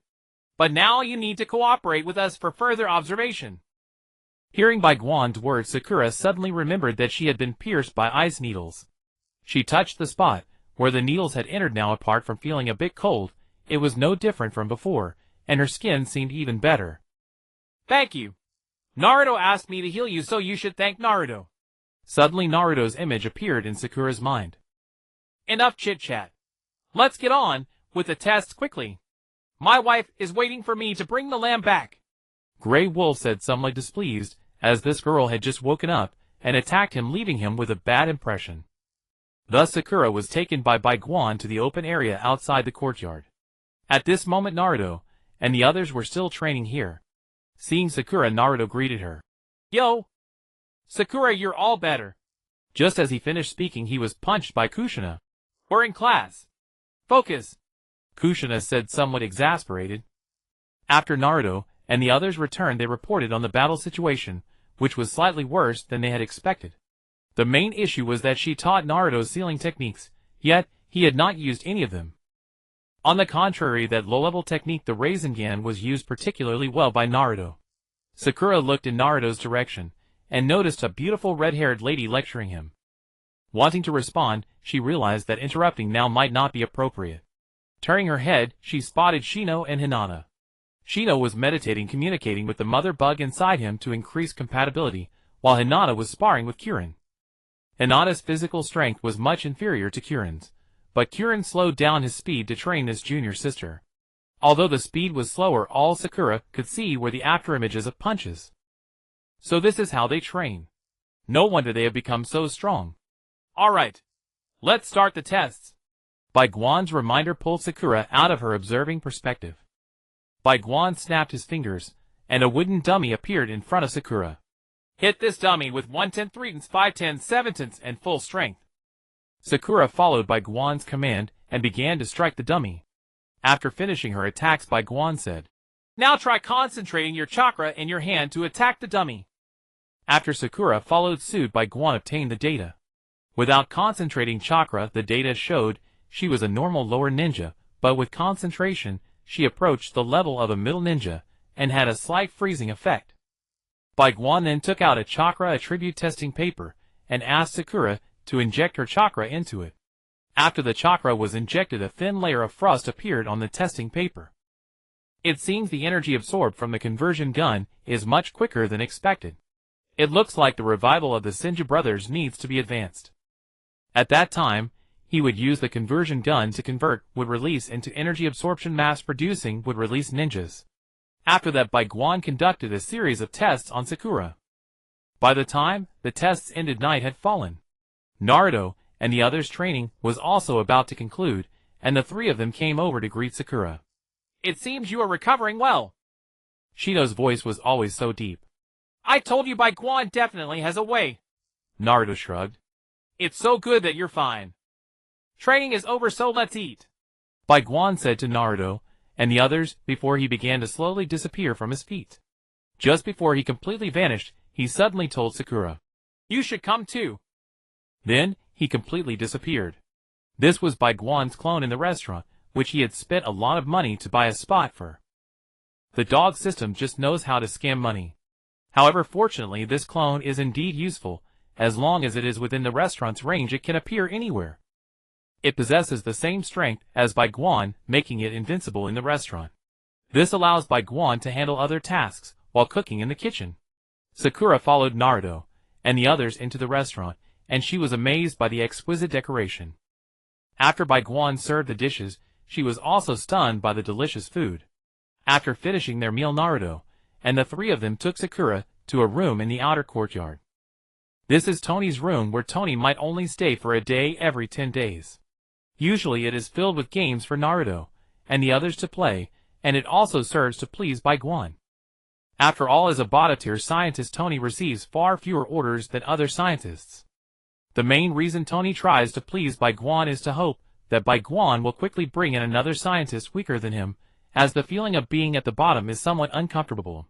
But now you need to cooperate with us for further observation." Hearing Bai Guan's words, Sakura suddenly remembered that she had been pierced by ice needles. She touched the spot where the needles had entered. Now, apart from feeling a bit cold, it was no different from before, and her skin seemed even better. "Thank you. Naruto asked me to heal you, so you should thank Naruto." Suddenly Naruto's image appeared in Sakura's mind. "Enough chit-chat. Let's get on with the tests quickly. My wife is waiting for me to bring the lamb back." Grey Wolf said, somewhat displeased, as this girl had just woken up and attacked him, leaving him with a bad impression. Thus Sakura was taken by Bai Guan to the open area outside the courtyard. At this moment Naruto and the others were still training here. Seeing Sakura, Naruto greeted her. "Yo! Sakura, you're all better." Just as he finished speaking, he was punched by Kushina. "We're in class. Focus," Kushina said, somewhat exasperated. After Naruto and the others returned, they reported on the battle situation, which was slightly worse than they had expected. The main issue was that she taught Naruto sealing techniques, yet he had not used any of them. On the contrary, that low-level technique, the Rasengan, was used particularly well by Naruto. Sakura looked in Naruto's direction and noticed a beautiful red-haired lady lecturing him. Wanting to respond, she realized that interrupting now might not be appropriate. Turning her head, she spotted Shino and Hinata. Shino was meditating, communicating with the mother bug inside him to increase compatibility, while Hinata was sparring with Kirin. Hinata's physical strength was much inferior to Kirin's, but Kirin slowed down his speed to train this junior sister. Although the speed was slower, all Sakura could see were the afterimages of punches. So this is how they train. No wonder they have become so strong. "Alright, let's start the tests." Bai Guan's reminder pulled Sakura out of her observing perspective. Bai Guan snapped his fingers, and a wooden dummy appeared in front of Sakura. "Hit this dummy with 1/10, 3/10, 5/10, 7/10, and full strength." Sakura followed Bai Guan's command and began to strike the dummy. After finishing her attacks, Bai Guan said, "Now try concentrating your chakra in your hand to attack the dummy." After Sakura followed suit, Bai Guan obtained the data. Without concentrating chakra, the data showed she was a normal lower ninja, but with concentration, she approached the level of a middle ninja and had a slight freezing effect. Bai Guan then took out a chakra attribute testing paper and asked Sakura to inject her chakra into it. After the chakra was injected, a thin layer of frost appeared on the testing paper. It seems the energy absorbed from the conversion gun is much quicker than expected. It looks like the revival of the Senju brothers needs to be advanced. At that time, he would use the conversion gun to convert would release into energy absorption, mass producing would release ninjas. After that, Bai Guan conducted a series of tests on Sakura. By the time the tests ended, night had fallen. Naruto and the others' training was also about to conclude, and the three of them came over to greet Sakura. "It seems you are recovering well." Shino's voice was always so deep. "I told you Bai Guan definitely has a way." Naruto shrugged. "It's so good that you're fine. Training is over, so let's eat," Bai Guan said to Naruto and the others before he began to slowly disappear from his feet. Just before he completely vanished, he suddenly told Sakura, "You should come too." Then, he completely disappeared. This was Bai Guan's clone in the restaurant, which he had spent a lot of money to buy a spot for. The dog system just knows how to scam money. However, fortunately, this clone is indeed useful. As long as it is within the restaurant's range, it can appear anywhere. It possesses the same strength as Bai Guan, making it invincible in the restaurant. This allows Bai Guan to handle other tasks while cooking in the kitchen. Sakura followed Naruto and the others into the restaurant, and she was amazed by the exquisite decoration. After Bai Guan served the dishes, she was also stunned by the delicious food. After finishing their meal, Naruto and the three of them took Sakura to a room in the outer courtyard. This is Tony's room, where Tony might only stay for a day every 10 days. Usually it is filled with games for Naruto and the others to play, and it also serves to please Bai Guan. After all, as a bottom-tier scientist, Tony receives far fewer orders than other scientists. The main reason Tony tries to please Bai Guan is to hope that Bai Guan will quickly bring in another scientist weaker than him, as the feeling of being at the bottom is somewhat uncomfortable.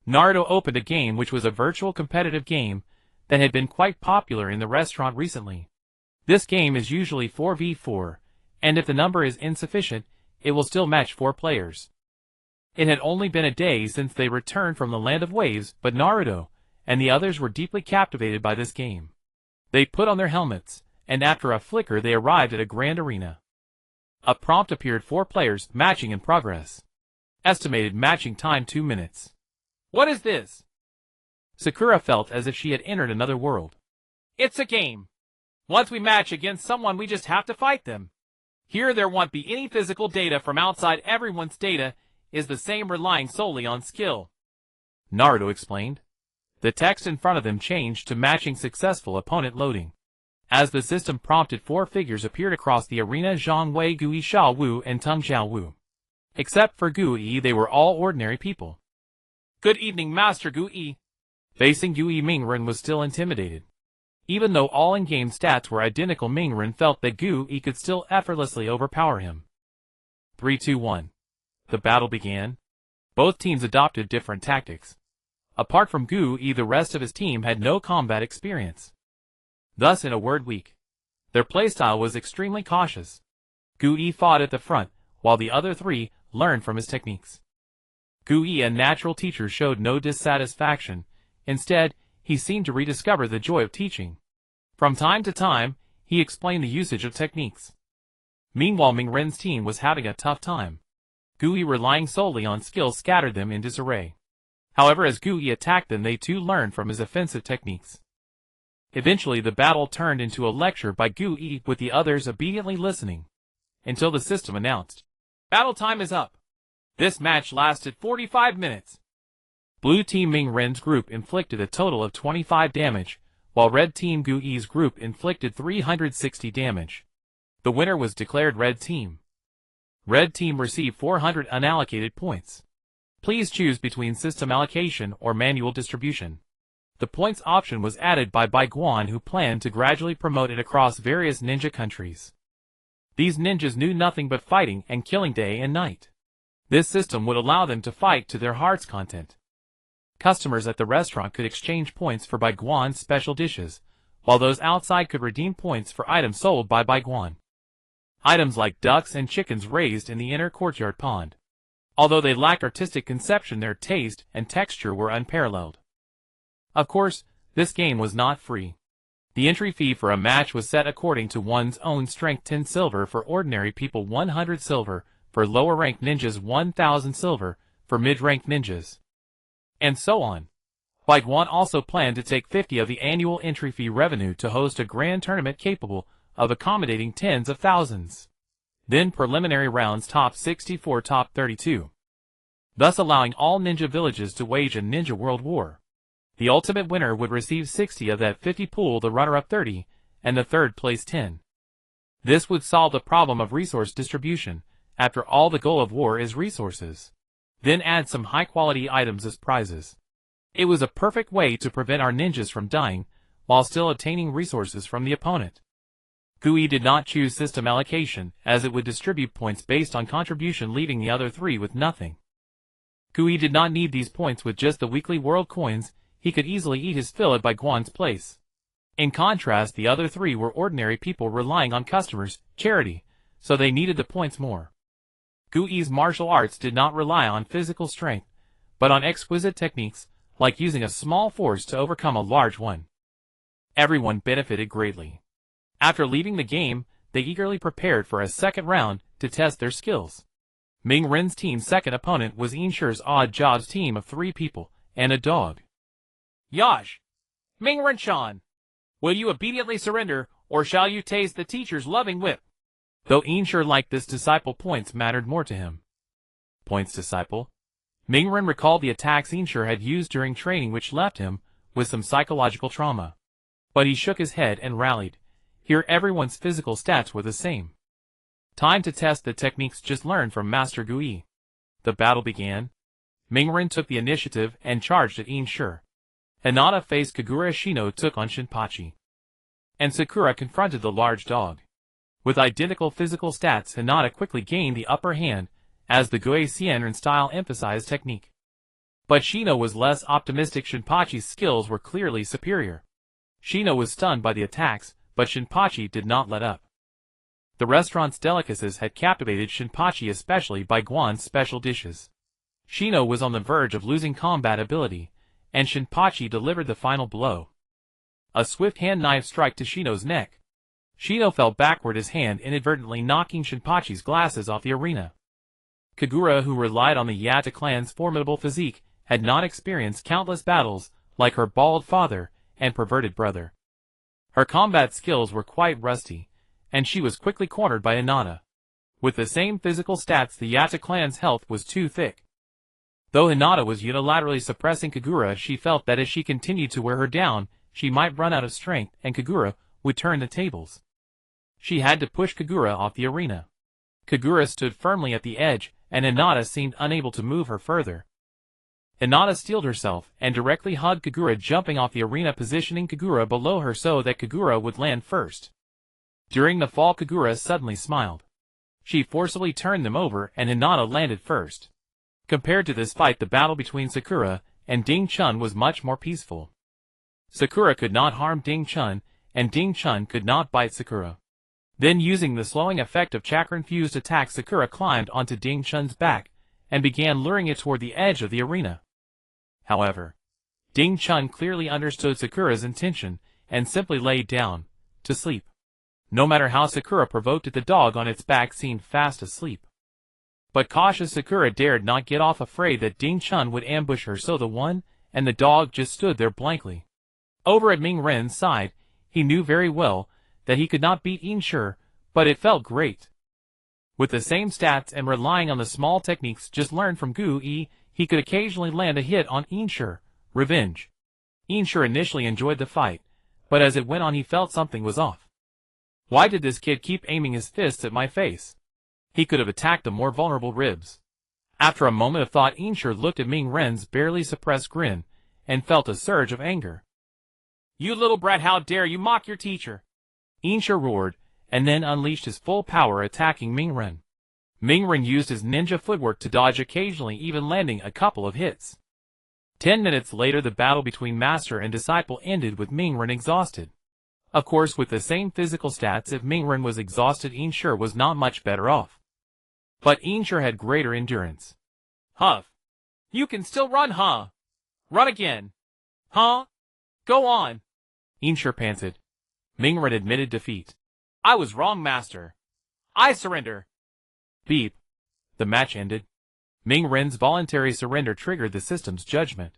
Naruto opened a game which was a virtual competitive game that had been quite popular in the restaurant recently. This game is usually 4v4, and if the number is insufficient, it will still match 4 players. It had only been a day since they returned from the Land of Waves, but Naruto and the others were deeply captivated by this game. They put on their helmets, and after a flicker they arrived at a grand arena. A prompt appeared: 4 players, matching in progress. Estimated matching time 2 minutes. What is this? Sakura felt as if she had entered another world. It's a game. Once we match against someone, we just have to fight them. Here there won't be any physical data from outside. Everyone's data is the same, relying solely on skill. Naruto explained. The text in front of them changed to matching successful opponent loading. As the system prompted, 4 figures appeared across the arena: Zhang Wei, Gui Xiao Wu, and Tung Xiao Wu. Except for Gui, they were all ordinary people. Good evening, Master Gui. Facing Gui, Mingren was still intimidated. Even though all in-game stats were identical, Mingren felt that Gui could still effortlessly overpower him. 3, 2, 1. The battle began. Both teams adopted different tactics. Apart from Gui, the rest of his team had no combat experience. Thus, in a word, weak. Their playstyle was extremely cautious. Gui fought at the front, while the other 3 learned from his techniques. Gui, a natural teacher, showed no dissatisfaction. Instead, he seemed to rediscover the joy of teaching. From time to time, he explained the usage of techniques. Meanwhile, Mingren's team was having a tough time. Gui, relying solely on skill, scattered them in disarray. However, as Gui attacked them, they too learned from his offensive techniques. Eventually, the battle turned into a lecture by Gui, with the others obediently listening, until the system announced, "Battle time is up." This match lasted 45 minutes. Blue Team Mingren's group inflicted a total of 25 damage, while Red Team Gui's group inflicted 360 damage. The winner was declared Red Team. Red Team received 400 unallocated points. Please choose between system allocation or manual distribution. The points option was added by Bai Guan, who planned to gradually promote it across various ninja countries. These ninjas knew nothing but fighting and killing day and night. This system would allow them to fight to their heart's content. Customers at the restaurant could exchange points for Bai Guan's special dishes, while those outside could redeem points for items sold by Bai Guan. Items like ducks and chickens raised in the inner courtyard pond. Although they lacked artistic conception, their taste and texture were unparalleled. Of course, this game was not free. The entry fee for a match was set according to one's own strength: 10 silver for ordinary people, 100 silver for lower-ranked ninjas, 1,000 silver for mid-ranked ninjas, and so on. Bai Guan also planned to take 50 of the annual entry fee revenue to host a grand tournament capable of accommodating tens of thousands. Then preliminary rounds: top 64, top 32. Thus allowing all ninja villages to wage a ninja world war. The ultimate winner would receive 60 of that 50 pool, the runner-up 30, and the third place 10. This would solve the problem of resource distribution. After all, the goal of war is resources. Then add some high-quality items as prizes. It was a perfect way to prevent our ninjas from dying, while still obtaining resources from the opponent. Gui did not choose system allocation, as it would distribute points based on contribution, leaving the other 3 with nothing. Gui did not need these points. With just the weekly world coins, he could easily eat his fill at Bai Guan's place. In contrast, the other 3 were ordinary people relying on customers' charity, so they needed the points more. Gui's martial arts did not rely on physical strength, but on exquisite techniques, like using a small force to overcome a large one. Everyone benefited greatly. After leaving the game, they eagerly prepared for a second round to test their skills. Mingren's team's second opponent was Inshi's Odd Jobs team of 3 people and a dog. Yash! Mingren-chan! Will you obediently surrender, or shall you taste the teacher's loving whip? Though Inshir liked this disciple, points mattered more to him. Points disciple? Mingren recalled the attacks Inshir had used during training, which left him with some psychological trauma. But he shook his head and rallied. Here everyone's physical stats were the same. Time to test the techniques just learned from Master Gui. The battle began. Mingren took the initiative and charged at Inshur. Hinata faced Kagura. Shino took on Shinpachi. And Sakura confronted the large dog. With identical physical stats, Hinata quickly gained the upper hand, as the Goeisien style emphasized technique. But Shino was less optimistic. Shinpachi's skills were clearly superior. Shino was stunned by the attacks, but Shinpachi did not let up. The restaurant's delicacies had captivated Shinpachi, especially Bai Guan's special dishes. Shino was on the verge of losing combat ability, and Shinpachi delivered the final blow. A swift hand knife strike to Shino's neck. Shino fell backward, his hand inadvertently knocking Shinpachi's glasses off the arena. Kagura, who relied on the Yatta clan's formidable physique, had not experienced countless battles like her bald father and perverted brother. Her combat skills were quite rusty, and she was quickly cornered by Hinata. With the same physical stats, the Yatta clan's health was too thick. Though Hinata was unilaterally suppressing Kagura, she felt that as she continued to wear her down, she might run out of strength and Kagura would turn the tables. She had to push Kagura off the arena. Kagura stood firmly at the edge, and Hinata seemed unable to move her further. Hinata steeled herself and directly hugged Kagura, jumping off the arena, positioning Kagura below her so that Kagura would land first. During the fall, Kagura suddenly smiled. She forcibly turned them over and Hinata landed first. Compared to this fight, the battle between Sakura and Ding Chun was much more peaceful. Sakura could not harm Ding Chun, and Ding Chun could not bite Sakura. Then, using the slowing effect of chakra-infused attack, Sakura climbed onto Ding Chun's back and began luring it toward the edge of the arena. However, Ding Chun clearly understood Sakura's intention and simply laid down to sleep. No matter how Sakura provoked it, the dog on its back seemed fast asleep. But cautious Sakura dared not get off, afraid that Ding Chun would ambush her, so the one and the dog just stood there blankly. Over at Ming Ren's side, he knew very well that he could not beat Inshur, but it felt great. With the same stats and relying on the small techniques just learned from Gu Yi, he could occasionally land a hit on Inshur. Revenge. Inshur initially enjoyed the fight, but as it went on he felt something was off. Why did this kid keep aiming his fists at my face? He could have attacked the more vulnerable ribs. After a moment of thought, Inshur looked at Ming Ren's barely suppressed grin and felt a surge of anger. You little brat, how dare you mock your teacher? Inshur roared, and then unleashed his full power, attacking Ming Ren. Ming Ren used his ninja footwork to dodge, occasionally even landing a couple of hits. 10 minutes later, the battle between master and disciple ended with Ming Ren exhausted. Of course, with the same physical stats, if Ming Ren was exhausted, Inshur was not much better off. But Inshur had greater endurance. Huff. You can still run, huh? Run again. Huh? Go on. Inshur panted. Ming Ren admitted defeat. I was wrong, master. I surrender. Beep. The match ended. Ming Ren's voluntary surrender triggered the system's judgment.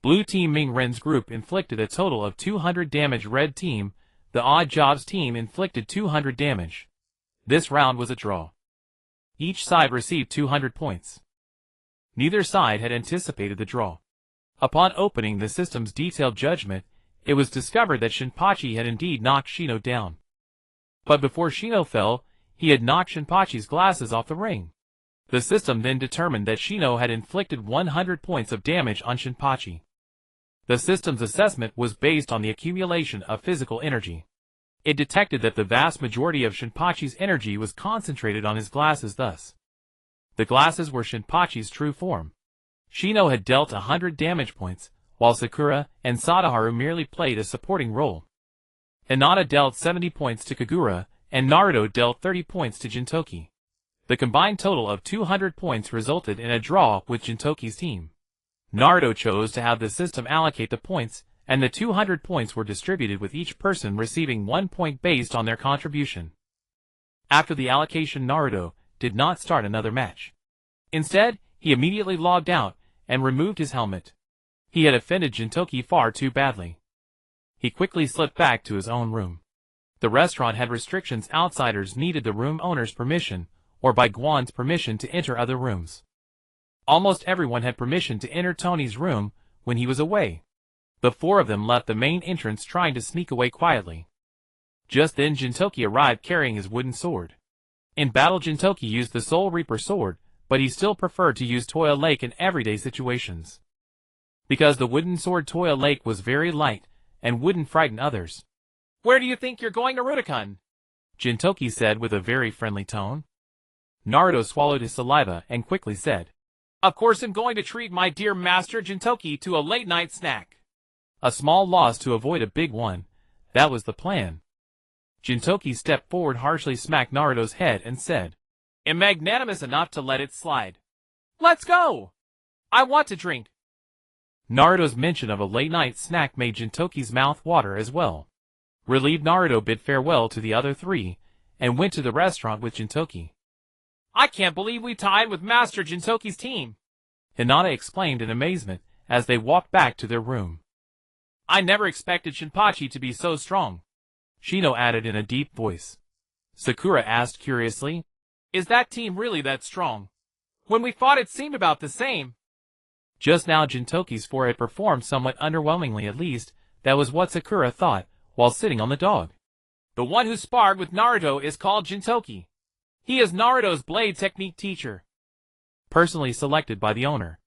Blue team Ming Ren's group inflicted a total of 200 damage. Red team, the Odd Jobs team, inflicted 200 damage. This round was a draw. Each side received 200 points. Neither side had anticipated the draw. Upon opening the system's detailed judgment, it was discovered that Shinpachi had indeed knocked Shino down. But before Shino fell, he had knocked Shinpachi's glasses off the ring. The system then determined that Shino had inflicted 100 points of damage on Shinpachi. The system's assessment was based on the accumulation of physical energy. It detected that the vast majority of Shinpachi's energy was concentrated on his glasses. Thus, the glasses were Shinpachi's true form. Shino had dealt 100 damage points, while Sakura and Sadaharu merely played a supporting role. Hinata dealt 70 points to Kagura, and Naruto dealt 30 points to Jintoki. The combined total of 200 points resulted in a draw with Jintoki's team. Naruto chose to have the system allocate the points, and the 200 points were distributed, with each person receiving 1 point based on their contribution. After the allocation, Naruto did not start another match. Instead, he immediately logged out and removed his helmet. He had offended Jintoki far too badly. He quickly slipped back to his own room. The restaurant had restrictions. Outsiders needed the room owner's permission, or Bai Guan's permission, to enter other rooms. Almost everyone had permission to enter Tony's room when he was away. The four of them left the main entrance, trying to sneak away quietly. Just then Jintoki arrived carrying his wooden sword. In battle, Jintoki used the Soul Reaper sword, but he still preferred to use Toya Lake in everyday situations. Because the wooden sword Toya Lake was very light and wouldn't frighten others. Where do you think you're going, Naruto-kun? Jintoki said with a very friendly tone. Naruto swallowed his saliva and quickly said, Of course I'm going to treat my dear master Jintoki to a late-night snack. A small loss to avoid a big one. That was the plan. Jintoki stepped forward, harshly smacked Naruto's head and said, I'm magnanimous enough to let it slide. Let's go! I want to drink. Naruto's mention of a late-night snack made Jintoki's mouth water as well. Relieved, Naruto bid farewell to the other three and went to the restaurant with Jintoki. I can't believe we tied with Master Jintoki's team, Hinata exclaimed in amazement as they walked back to their room. I never expected Shinpachi to be so strong, Shino added in a deep voice. Sakura asked curiously, Is that team really that strong? When we fought it seemed about the same. Just now Jintoki's forehead performed somewhat underwhelmingly, at least that was what Sakura thought while sitting on the dog. The one who sparred with Naruto is called Jintoki. He is Naruto's blade technique teacher, personally selected by the owner.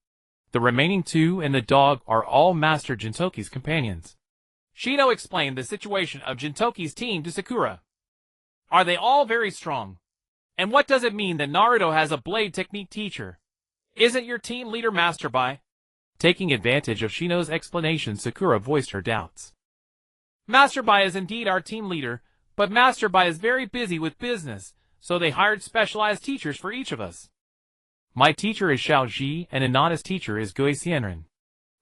The remaining two and the dog are all Master Jintoki's companions. Shino explained the situation of Jintoki's team to Sakura. Are they all very strong? And what does it mean that Naruto has a blade technique teacher? Isn't your team leader Master Bai? Taking advantage of Shino's explanation, Sakura voiced her doubts. Master Bai is indeed our team leader, but Master Bai is very busy with business, so they hired specialized teachers for each of us. My teacher is Xiaoji and Hinata's teacher is Gui Xianren.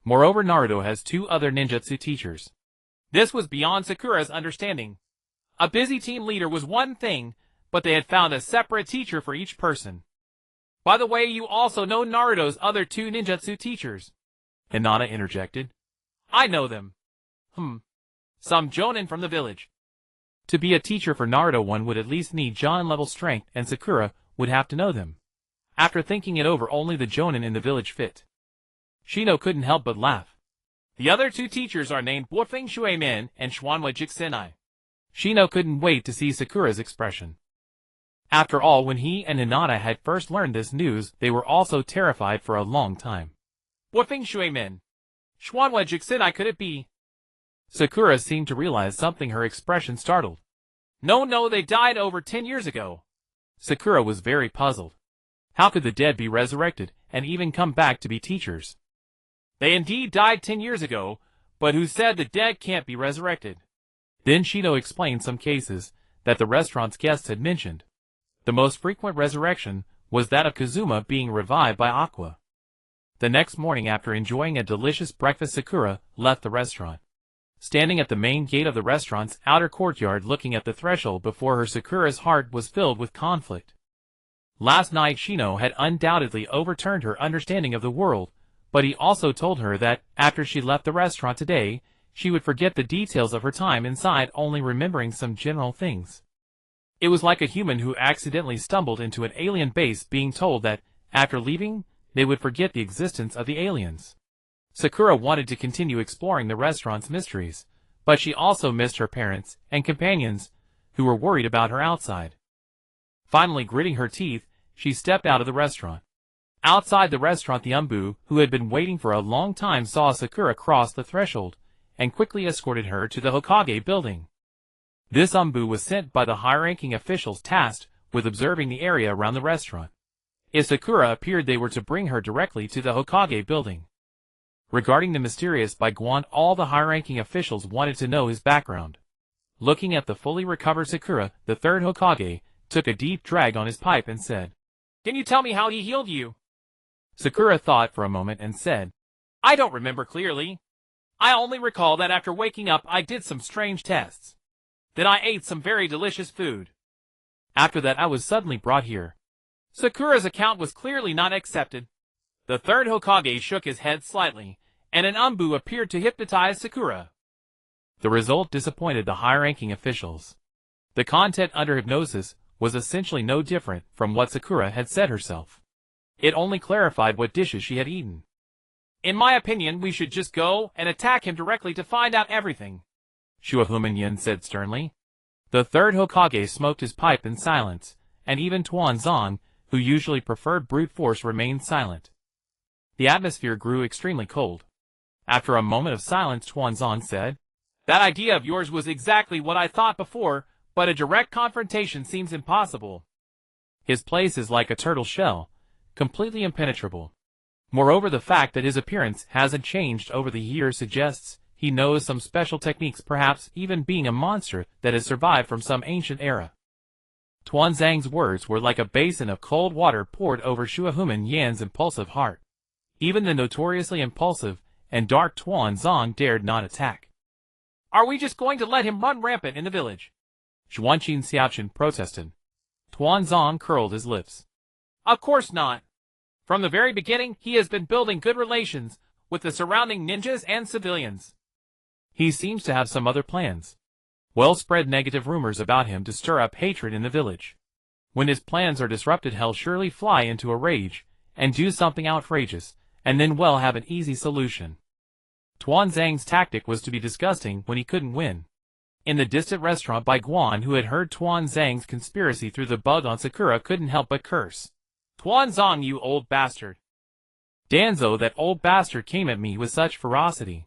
Moreover, Naruto has two other ninjutsu teachers. This was beyond Sakura's understanding. A busy team leader was one thing, but they had found a separate teacher for each person. By the way, you also know Naruto's other two ninjutsu teachers, Hinata interjected. I know them. Some jonin from the village. To be a teacher for Naruto, one would at least need Jonin-level strength, and Sakura would have to know them. After thinking it over, only the Jonin in the village fit. Shino couldn't help but laugh. The other two teachers are named Bofeng Shuimin and Xuanhua Jixinai. Shino couldn't wait to see Sakura's expression. After all, when he and Hinata had first learned this news, they were also terrified for a long time. Bofeng Shuimin. Xuanhua Jixinai, could it be? Sakura seemed to realize something, her expression startled. No, they died over 10 years ago. Sakura was very puzzled. How could the dead be resurrected and even come back to be teachers? They indeed died 10 years ago, but who said the dead can't be resurrected? Then Shino explained some cases that the restaurant's guests had mentioned. The most frequent resurrection was that of Kazuma being revived by Aqua. The next morning, after enjoying a delicious breakfast, Sakura left the restaurant. Standing at the main gate of the restaurant's outer courtyard, looking at the threshold before her, Sakura's heart was filled with conflict. Last night Shino had undoubtedly overturned her understanding of the world, but he also told her that, after she left the restaurant today, she would forget the details of her time inside, only remembering some general things. It was like a human who accidentally stumbled into an alien base being told that, after leaving, they would forget the existence of the aliens. Sakura wanted to continue exploring the restaurant's mysteries, but she also missed her parents and companions, who were worried about her outside. Finally, gritting her teeth, she stepped out of the restaurant. Outside the restaurant, the Umbu, who had been waiting for a long time, saw Sakura cross the threshold and quickly escorted her to the Hokage building. This Umbu was sent by the high-ranking officials tasked with observing the area around the restaurant. If Sakura appeared, they were to bring her directly to the Hokage building. Regarding the mysterious Bai Guan, all the high-ranking officials wanted to know his background. Looking at the fully recovered Sakura, the third Hokage took a deep drag on his pipe and said, Can you tell me how he healed you? Sakura thought for a moment and said, I don't remember clearly. I only recall that after waking up I did some strange tests. Then I ate some very delicious food. After that I was suddenly brought here. Sakura's account was clearly not accepted. The third Hokage shook his head slightly, and an Umbu appeared to hypnotize Sakura. The result disappointed the high-ranking officials. The content under hypnosis was essentially no different from what Sakura had said herself. It only clarified what dishes she had eaten. In my opinion, we should just go and attack him directly to find out everything, Shuahumanyan said sternly. The third Hokage smoked his pipe in silence, and even Tuanzong, who usually preferred brute force, remained silent. The atmosphere grew extremely cold. After a moment of silence, Tuanzong said, "That idea of yours was exactly what I thought before, but a direct confrontation seems impossible." His place is like a turtle shell, completely impenetrable. Moreover, the fact that his appearance hasn't changed over the years suggests he knows some special techniques, perhaps even being a monster that has survived from some ancient era. Tuanzang's words were like a basin of cold water poured over Shuahuman Yan's impulsive heart. Even the notoriously impulsive and dark Tuanzong dared not attack. "Are we just going to let him run rampant in the village?" Xuanqin Xiaoqin protested. Tuanzong curled his lips. "Of course not. From the very beginning, he has been building good relations with the surrounding ninjas and civilians." He seems to have some other plans. Well-spread negative rumors about him to stir up hatred in the village. When his plans are disrupted, he'll surely fly into a rage and do something outrageous, and then we'll have an easy solution. Tuanzang's tactic was to be disgusting when he couldn't win. In the distant restaurant, Bai Guan, who had heard Tuanzang's conspiracy through the bug on Sakura, couldn't help but curse. "Tuanzong, you old bastard." Danzo, that old bastard, came at me with such ferocity.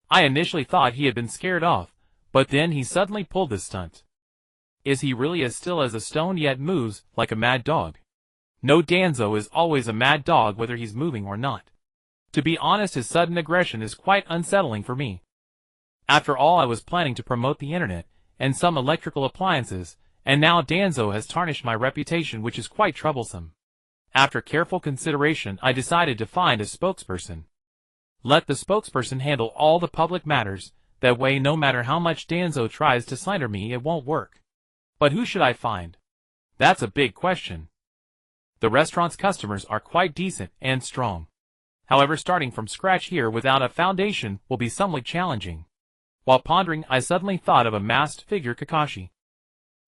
I initially thought he had been scared off, but then he suddenly pulled this stunt. Is he really as still as a stone, yet moves like a mad dog? No, Danzo is always a mad dog whether he's moving or not. To be honest, his sudden aggression is quite unsettling for me. After all, I was planning to promote the internet and some electrical appliances, and now Danzo has tarnished my reputation, which is quite troublesome. After careful consideration, I decided to find a spokesperson. Let the spokesperson handle all the public matters. That way, no matter how much Danzo tries to slander me, it won't work. But who should I find? That's a big question. The restaurant's customers are quite decent and strong. However, starting from scratch here without a foundation will be somewhat challenging. While pondering, I suddenly thought of a masked figure, Kakashi.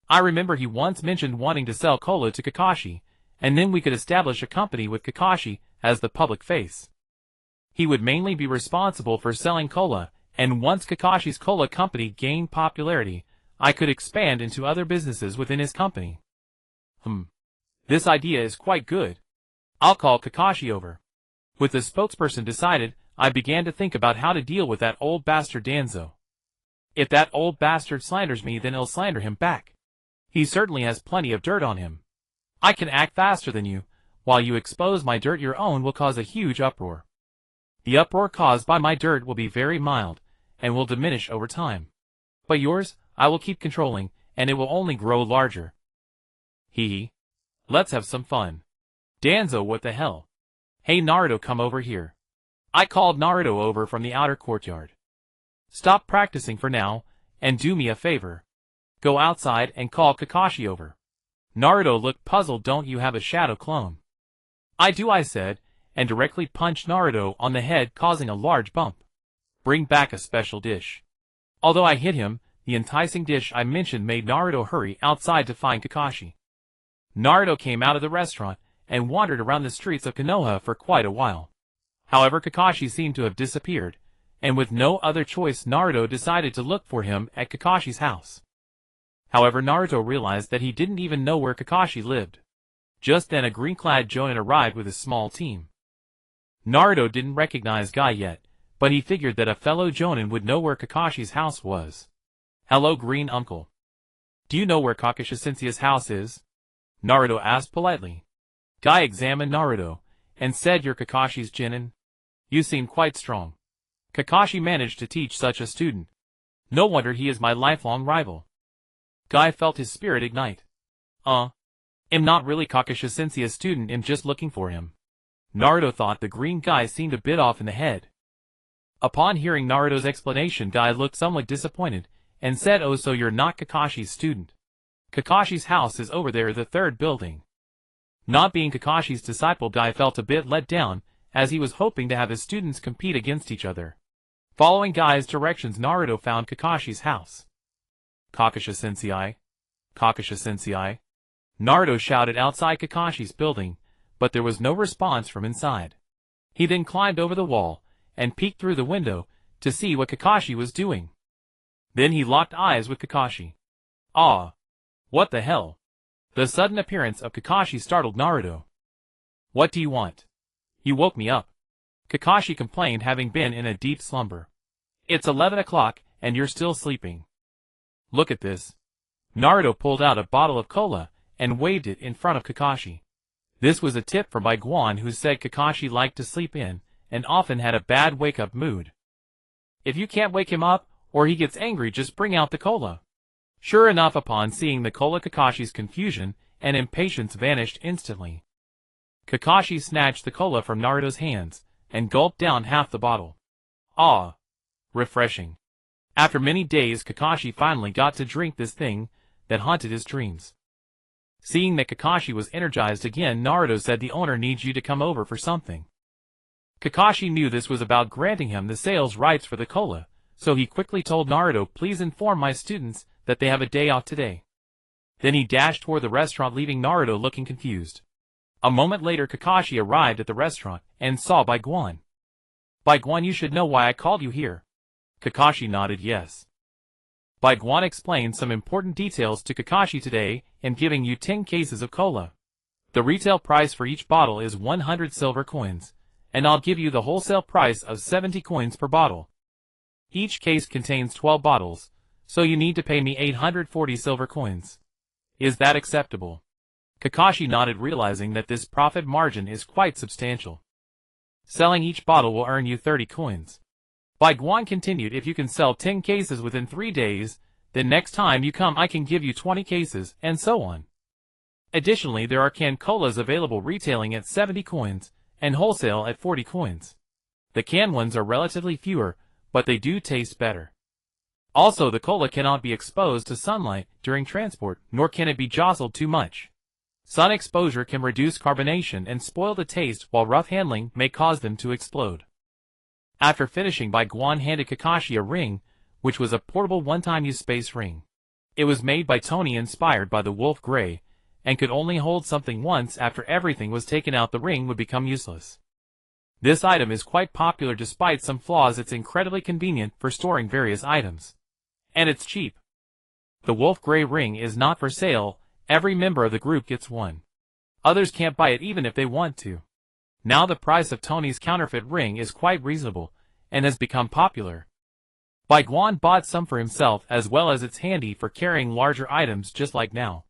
I remember he once mentioned wanting to sell cola to Kakashi, and then we could establish a company with Kakashi as the public face. He would mainly be responsible for selling cola, and once Kakashi's cola company gained popularity, I could expand into other businesses within his company. This idea is quite good. I'll call Kakashi over. With the spokesperson decided, I began to think about how to deal with that old bastard Danzo. If that old bastard slanders me, then I'll slander him back. He certainly has plenty of dirt on him. I can act faster than you. While you expose my dirt, your own will cause a huge uproar. The uproar caused by my dirt will be very mild, and will diminish over time. But yours, I will keep controlling, and it will only grow larger. Hee. Let's have some fun. Danzo, what the hell? Hey Naruto, come over here. I called Naruto over from the outer courtyard. Stop practicing for now, and do me a favor. Go outside and call Kakashi over. Naruto looked puzzled. Don't you have a shadow clone? I do, I said, and directly punched Naruto on the head, causing a large bump. Bring back a special dish. Although I hit him, the enticing dish I mentioned made Naruto hurry outside to find Kakashi. Naruto came out of the restaurant and wandered around the streets of Konoha for quite a while. However, Kakashi seemed to have disappeared, and with no other choice, Naruto decided to look for him at Kakashi's house. However, Naruto realized that he didn't even know where Kakashi lived. Just then a green-clad Jonin arrived with a small team. Naruto didn't recognize Guy yet, but he figured that a fellow Jonin would know where Kakashi's house was. Hello, Green Uncle. Do you know where Kakashi-sensei's house is? Naruto asked politely. Guy examined Naruto, and said, You're Kakashi's Jonin? You seem quite strong. Kakashi managed to teach such a student. No wonder he is my lifelong rival. Guy felt his spirit ignite. I'm not really Kakashi-sensei's student, I'm just looking for him. Naruto thought the green guy seemed a bit off in the head. Upon hearing Naruto's explanation, Guy looked somewhat disappointed, and said, Oh, so you're not Kakashi's student. Kakashi's house is over there, the third building. Not being Kakashi's disciple, Guy felt a bit let down, as he was hoping to have his students compete against each other. Following Guy's directions, Naruto found Kakashi's house. Kakashi-sensei? Kakashi-sensei? Naruto shouted outside Kakashi's building, but there was no response from inside. He then climbed over the wall, and peeked through the window, to see what Kakashi was doing. Then he locked eyes with Kakashi. What the hell? The sudden appearance of Kakashi startled Naruto. "What do you want? You woke me up," Kakashi complained, having been in a deep slumber. "It's 11 o'clock, and you're still sleeping." "Look at this." Naruto pulled out a bottle of cola and waved it in front of Kakashi. This was a tip from Bai Guan, who said Kakashi liked to sleep in and often had a bad wake-up mood. "If you can't wake him up, or he gets angry, just bring out the cola." Sure enough, upon seeing the cola, Kakashi's confusion and impatience vanished instantly. Kakashi snatched the cola from Naruto's hands and gulped down half the bottle. Ah! Refreshing. After many days, Kakashi finally got to drink this thing that haunted his dreams. Seeing that Kakashi was energized again, Naruto said, "The owner needs you to come over for something." Kakashi knew this was about granting him the sales rights for the cola, so he quickly told Naruto, "Please inform my students that they have a day off today." Then he dashed toward the restaurant, leaving Naruto looking confused. A moment later, Kakashi arrived at the restaurant and saw Bai Guan. "Bai Guan, you should know why I called you here." Kakashi nodded yes. Bai Guan explained some important details to Kakashi. "Today, I'm giving you 10 cases of cola. The retail price for each bottle is 100 silver coins, and I'll give you the wholesale price of 70 coins per bottle. Each case contains 12 bottles, so you need to pay me 840 silver coins. Is that acceptable?" Kakashi nodded, realizing that this profit margin is quite substantial. "Selling each bottle will earn you 30 coins. Bai Guan continued, "If you can sell 10 cases within 3 days, then next time you come I can give you 20 cases, and so on. Additionally, there are canned colas available, retailing at 70 coins and wholesale at 40 coins. The canned ones are relatively fewer, but they do taste better. Also, the cola cannot be exposed to sunlight during transport, nor can it be jostled too much. Sun exposure can reduce carbonation and spoil the taste, while rough handling may cause them to explode." After finishing, Bai Guan handed Kakashi a ring, which was a portable one-time-use space ring. It was made by Tony, inspired by the wolf Grey, and could only hold something once. After everything was taken out, the ring would become useless. This item is quite popular despite some flaws. It's incredibly convenient for storing various items. And it's cheap. The wolf Grey ring is not for sale. Every member of the group gets one. Others can't buy it even if they want to. Now the price of Tony's counterfeit ring is quite reasonable, and has become popular. Bai Guan bought some for himself, as well as it's handy for carrying larger items, just like now.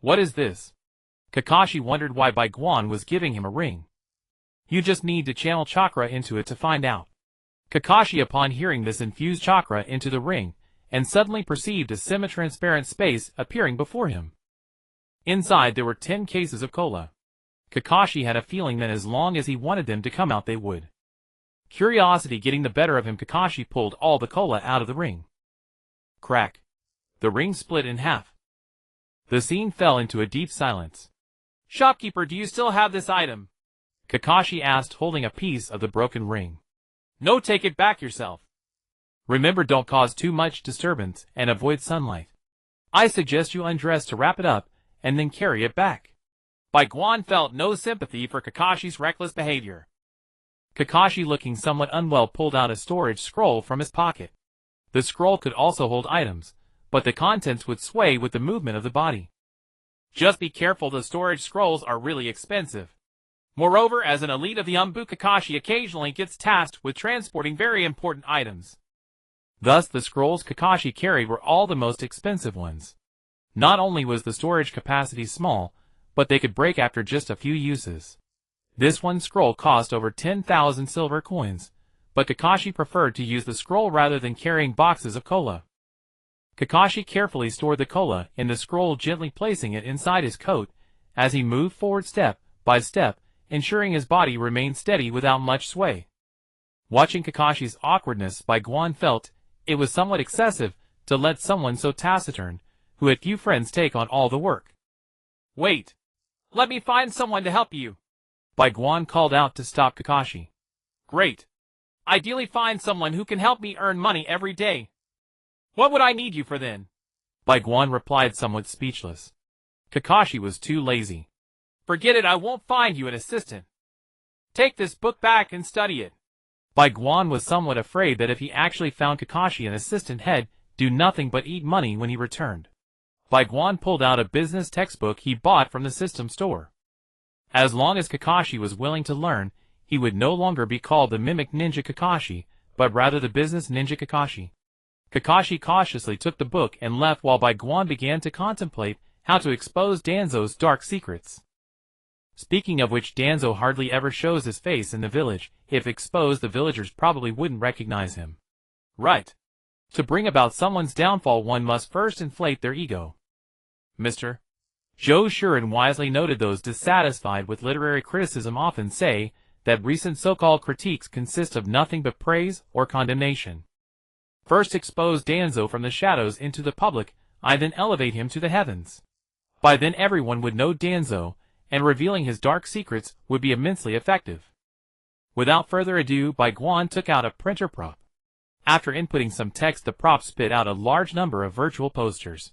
"What is this?" Kakashi wondered why Bai Guan was giving him a ring. "You just need to channel chakra into it to find out." Kakashi, upon hearing this, infused chakra into the ring, and suddenly perceived a semi-transparent space appearing before him. Inside there were 10 cases of cola. Kakashi had a feeling that as long as he wanted them to come out, they would. Curiosity getting the better of him, Kakashi pulled all the cola out of the ring. Crack! The ring split in half. The scene fell into a deep silence. "Shopkeeper, do you still have this item?" Kakashi asked, holding a piece of the broken ring. "No, take it back yourself. Remember, don't cause too much disturbance and avoid sunlight. I suggest you undress to wrap it up and then carry it back." Bai Guan felt no sympathy for Kakashi's reckless behavior. Kakashi, looking somewhat unwell, pulled out a storage scroll from his pocket. The scroll could also hold items, but the contents would sway with the movement of the body. "Just be careful, the storage scrolls are really expensive. Moreover, as an elite of the Umbu, Kakashi occasionally gets tasked with transporting very important items." Thus, the scrolls Kakashi carried were all the most expensive ones. Not only was the storage capacity small, but they could break after just a few uses. This one scroll cost over 10,000 silver coins, but Kakashi preferred to use the scroll rather than carrying boxes of cola. Kakashi carefully stored the cola in the scroll, gently placing it inside his coat as he moved forward step by step, ensuring his body remained steady without much sway. Watching Kakashi's awkwardness, Bai Guan felt it was somewhat excessive to let someone so taciturn, who had few friends, take on all the work. "Wait! Let me find someone to help you!" Bai Guan called out to stop Kakashi. "Great! Ideally, find someone who can help me earn money every day. What would I need you for then?" Bai Guan replied, somewhat speechless. Kakashi was too lazy. "Forget it, I won't find you an assistant. Take this book back and study it." Bai Guan was somewhat afraid that if he actually found Kakashi an assistant, he'd do nothing but eat money when he returned. Bai Guan pulled out a business textbook he bought from the system store. As long as Kakashi was willing to learn, he would no longer be called the mimic ninja Kakashi, but rather the business ninja Kakashi. Kakashi cautiously took the book and left while Bai Guan began to contemplate how to expose Danzo's dark secrets. Speaking of which, Danzo hardly ever shows his face in the village. If exposed, the villagers probably wouldn't recognize him. Right. To bring about someone's downfall, one must first inflate their ego. Mr. Zhou Shuren wisely noted those dissatisfied with literary criticism often say that recent so-called critiques consist of nothing but praise or condemnation. First expose Danzo from the shadows into the public, I then elevate him to the heavens. By then everyone would know Danzo, and revealing his dark secrets would be immensely effective. Without further ado, Bai Guan took out a printer prop. After inputting some text, the prop spit out a large number of virtual posters.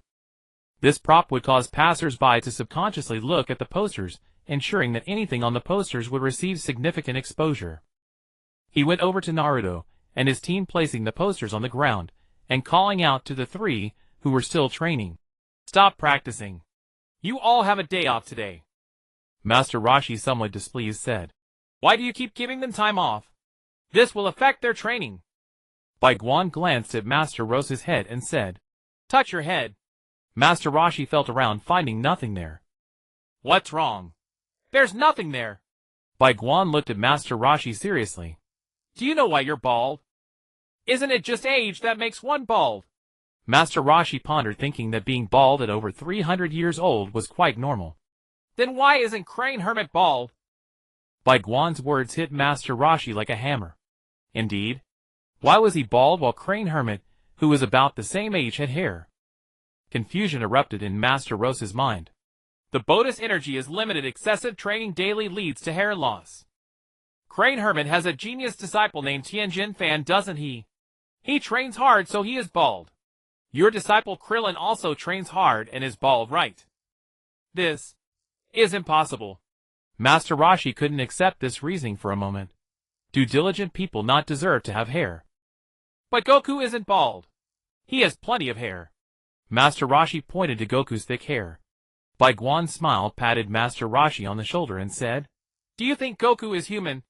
This prop would cause passers-by to subconsciously look at the posters, ensuring that anything on the posters would receive significant exposure. He went over to Naruto and his team, placing the posters on the ground, and calling out to the three who were still training. Stop practicing. You all have a day off today. Master Roshi, somewhat displeased, said. Why do you keep giving them time off? This will affect their training. Bai Guan glanced at Master Rose's head and said, Touch your head. Master Roshi felt around, finding nothing there. What's wrong? There's nothing there. Bai Guan looked at Master Roshi seriously. Do you know why you're bald? Isn't it just age that makes one bald? Master Roshi pondered, thinking that being bald at over 300 years old was quite normal. Then why isn't Crane Hermit bald? Bai Guan's words hit Master Roshi like a hammer. Indeed. Why was he bald while Crane Hermit, who was about the same age, had hair? Confusion erupted in Master Rose's mind. The bonus energy is limited. Excessive training daily leads to hair loss. Crane Hermit has a genius disciple named Tianjin Fan, doesn't he? He trains hard, so he is bald. Your disciple Krillin also trains hard and is bald, right? This is impossible. Master Roshi couldn't accept this reasoning for a moment. Do diligent people not deserve to have hair? But Goku isn't bald. He has plenty of hair. Master Roshi pointed to Goku's thick hair. Bai Guan smiled, patted Master Roshi on the shoulder and said, Do you think Goku is human?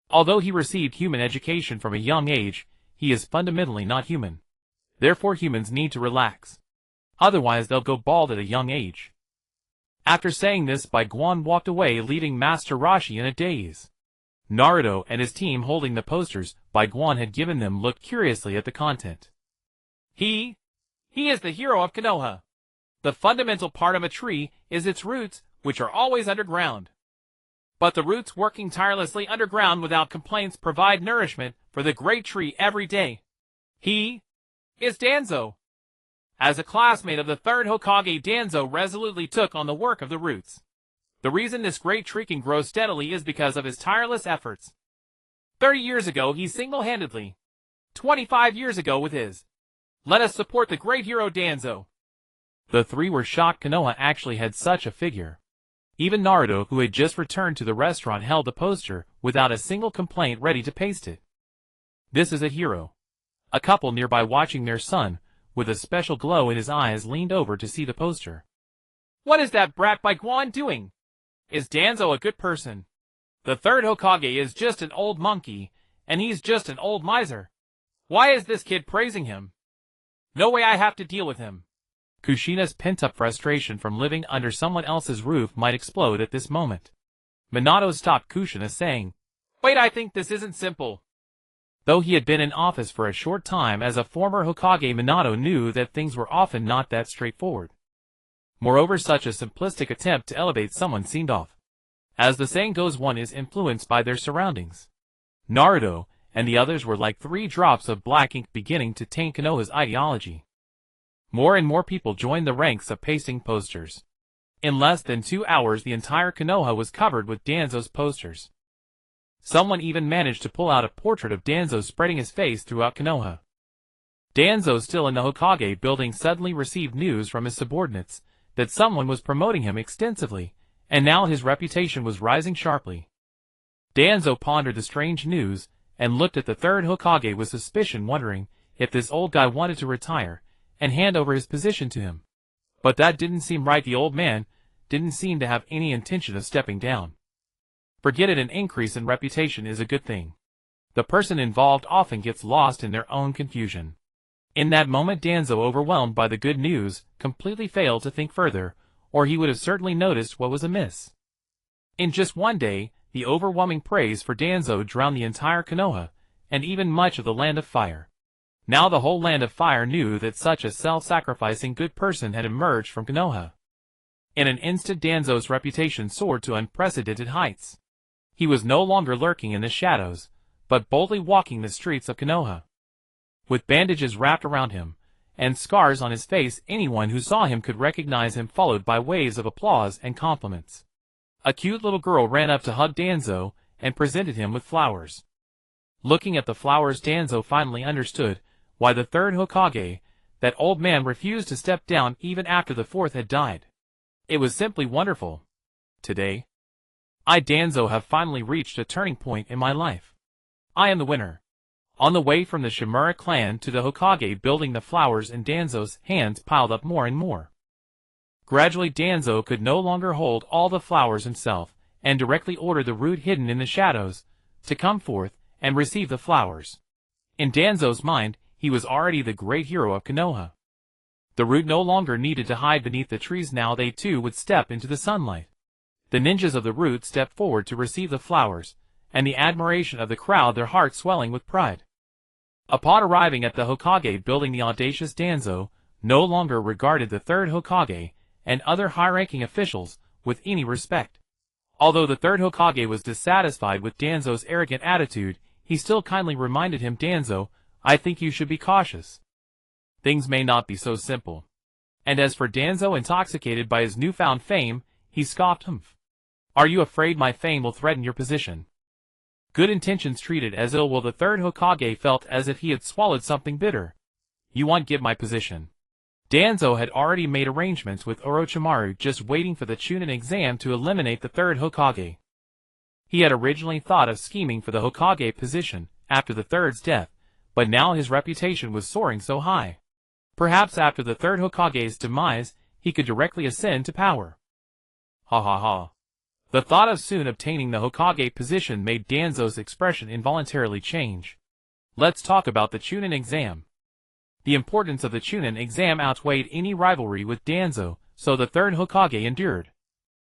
Although he received human education from a young age, he is fundamentally not human. Therefore humans need to relax. Otherwise they'll go bald at a young age. After saying this, Bai Guan walked away, leaving Master Roshi in a daze. Naruto and his team, holding the posters Bai Guan had given them, looked curiously at the content. He is the hero of Konoha. The fundamental part of a tree is its roots, which are always underground. But the roots, working tirelessly underground without complaints, provide nourishment for the great tree every day. He is Danzo. As a classmate of the third Hokage, Danzo resolutely took on the work of the roots. The reason this great tree can grow steadily is because of his tireless efforts. 30 years ago he single-handedly. 25 years ago with his. Let us support the great hero Danzo. The three were shocked Konoha actually had such a figure. Even Naruto, who had just returned to the restaurant, held the poster without a single complaint, ready to paste it. This is a hero. A couple nearby, watching their son, with a special glow in his eyes, leaned over to see the poster. What is that brat Bai Guan doing? Is Danzo a good person? The third Hokage is just an old monkey, and he's just an old miser. Why is this kid praising him? No way, I have to deal with him. Kushina's pent-up frustration from living under someone else's roof might explode at this moment. Minato stopped Kushina, saying, Wait, I think this isn't simple. Though he had been in office for a short time as a former Hokage, Minato knew that things were often not that straightforward. Moreover, such a simplistic attempt to elevate someone seemed off. As the saying goes, one is influenced by their surroundings. Naruto and the others were like 3 drops of black ink beginning to taint Konoha's ideology. More and more people joined the ranks of pasting posters. In less than 2 hours, the entire Konoha was covered with Danzo's posters. Someone even managed to pull out a portrait of Danzo, spreading his face throughout Konoha. Danzo, still in the Hokage building, suddenly received news from his subordinates that someone was promoting him extensively, and now his reputation was rising sharply. Danzo pondered the strange news and looked at the third Hokage with suspicion, wondering if this old guy wanted to retire and hand over his position to him. But that didn't seem right. The old man didn't seem to have any intention of stepping down. Forget it, an increase in reputation is a good thing. The person involved often gets lost in their own confusion. In that moment Danzo, overwhelmed by the good news, completely failed to think further, or he would have certainly noticed what was amiss. In just one day, the overwhelming praise for Danzo drowned the entire Konoha, and even much of the Land of Fire. Now the whole Land of Fire knew that such a self-sacrificing good person had emerged from Konoha. In an instant Danzo's reputation soared to unprecedented heights. He was no longer lurking in the shadows, but boldly walking the streets of Konoha. With bandages wrapped around him, and scars on his face, anyone who saw him could recognize him, followed by waves of applause and compliments. A cute little girl ran up to hug Danzo, and presented him with flowers. Looking at the flowers, Danzo finally understood why the third Hokage, that old man, refused to step down even after the fourth had died. It was simply wonderful. Today, I, Danzo, have finally reached a turning point in my life. I am the winner. On the way from the Shimura clan to the Hokage building, the flowers in Danzo's hands piled up more and more. Gradually Danzo could no longer hold all the flowers himself, and directly ordered the root hidden in the shadows to come forth and receive the flowers. In Danzo's mind, he was already the great hero of Konoha. The root no longer needed to hide beneath the trees. Now they too would step into the sunlight. The ninjas of the root stepped forward to receive the flowers, and the admiration of the crowd, their hearts swelling with pride. Upon arriving at the Hokage building, the audacious Danzo no longer regarded the third Hokage and other high-ranking officials with any respect. Although the third Hokage was dissatisfied with Danzo's arrogant attitude, he still kindly reminded him, "Danzo, I think you should be cautious. Things may not be so simple." And as for Danzo, intoxicated by his newfound fame, he scoffed, "Humph. Are you afraid my fame will threaten your position? Good intentions treated as ill will." The third Hokage felt as if he had swallowed something bitter. "You won't get my position." Danzo had already made arrangements with Orochimaru, just waiting for the Chunin exam to eliminate the third Hokage. He had originally thought of scheming for the Hokage position after the third's death, but now his reputation was soaring so high. Perhaps after the third Hokage's demise, he could directly ascend to power. Ha ha ha. The thought of soon obtaining the Hokage position made Danzo's expression involuntarily change. Let's talk about the Chunin exam. The importance of the Chunin exam outweighed any rivalry with Danzo, so the third Hokage endured.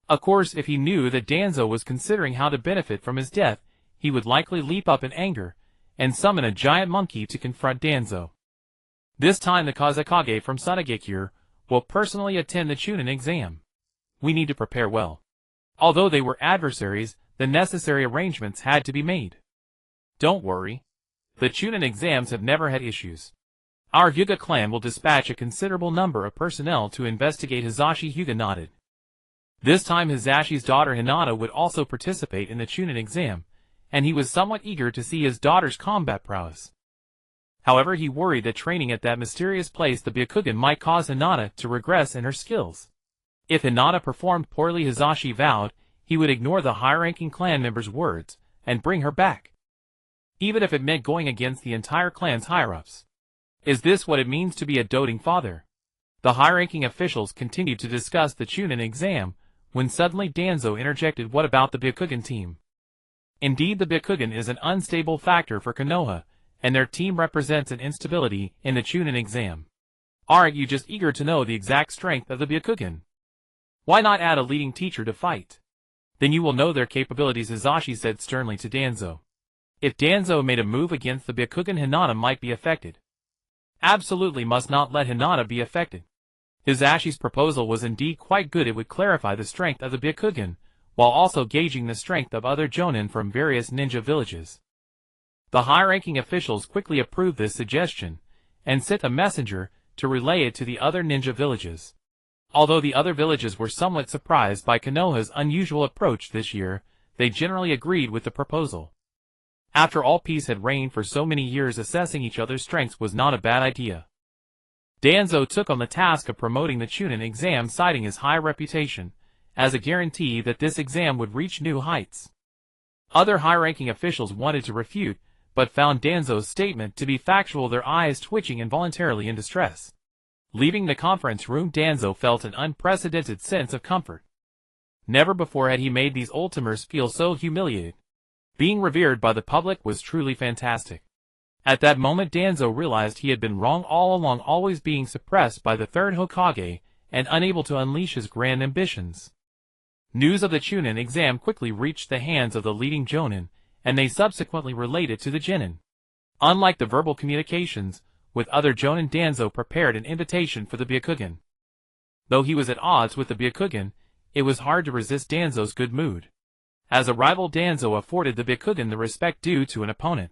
Of course, if he knew that Danzo was considering how to benefit from his death, he would likely leap up in anger and summon a giant monkey to confront Danzo. This time the Kazekage from Sunagakure will personally attend the Chunin exam. We need to prepare well. Although they were adversaries, the necessary arrangements had to be made. Don't worry. The Chunin exams have never had issues. Our Hyuga clan will dispatch a considerable number of personnel to investigate. Hisashi Hyuga nodded. This time Hisashi's daughter Hinata would also participate in the Chunin exam, and he was somewhat eager to see his daughter's combat prowess. However, he worried that training at that mysterious place, the Byakugan, might cause Hinata to regress in her skills. If Hinata performed poorly, Hisashi vowed he would ignore the high-ranking clan member's words and bring her back, even if it meant going against the entire clan's higher-ups. Is this what it means to be a doting father? The high-ranking officials continued to discuss the Chunin exam, when suddenly Danzo interjected. What about the Byakugan team? Indeed, the Byakugan is an unstable factor for Konoha, and their team represents an instability in the Chunin exam. Aren't you just eager to know the exact strength of the Byakugan? Why not add a leading teacher to fight? Then you will know their capabilities, Hisashi said sternly to Danzo. If Danzo made a move against the Byakugan, Hinata might be affected. Absolutely must not let Hinata be affected. Hisashi's proposal was indeed quite good. It would clarify the strength of the Byakugan, while also gauging the strength of other jonin from various ninja villages. The high-ranking officials quickly approved this suggestion, and sent a messenger to relay it to the other ninja villages. Although the other villages were somewhat surprised by Konoha's unusual approach this year, they generally agreed with the proposal. After all, peace had reigned for so many years. Assessing each other's strengths was not a bad idea. Danzo took on the task of promoting the Chunin exam, citing his high reputation as a guarantee that this exam would reach new heights. Other high-ranking officials wanted to refute, but found Danzo's statement to be factual, their eyes twitching involuntarily in distress. Leaving the conference room, Danzo felt an unprecedented sense of comfort. Never before had he made these old-timers feel so humiliated. Being revered by the public was truly fantastic. At that moment Danzo realized he had been wrong all along, always being suppressed by the third Hokage, and unable to unleash his grand ambitions. News of the Chunin exam quickly reached the hands of the leading Jonin, and they subsequently related to the Genin. Unlike the verbal communications with other Jonin, Danzo prepared an invitation for the Byakugan. Though he was at odds with the Byakugan, it was hard to resist Danzo's good mood. As a rival, Danzo afforded the Byakugan the respect due to an opponent.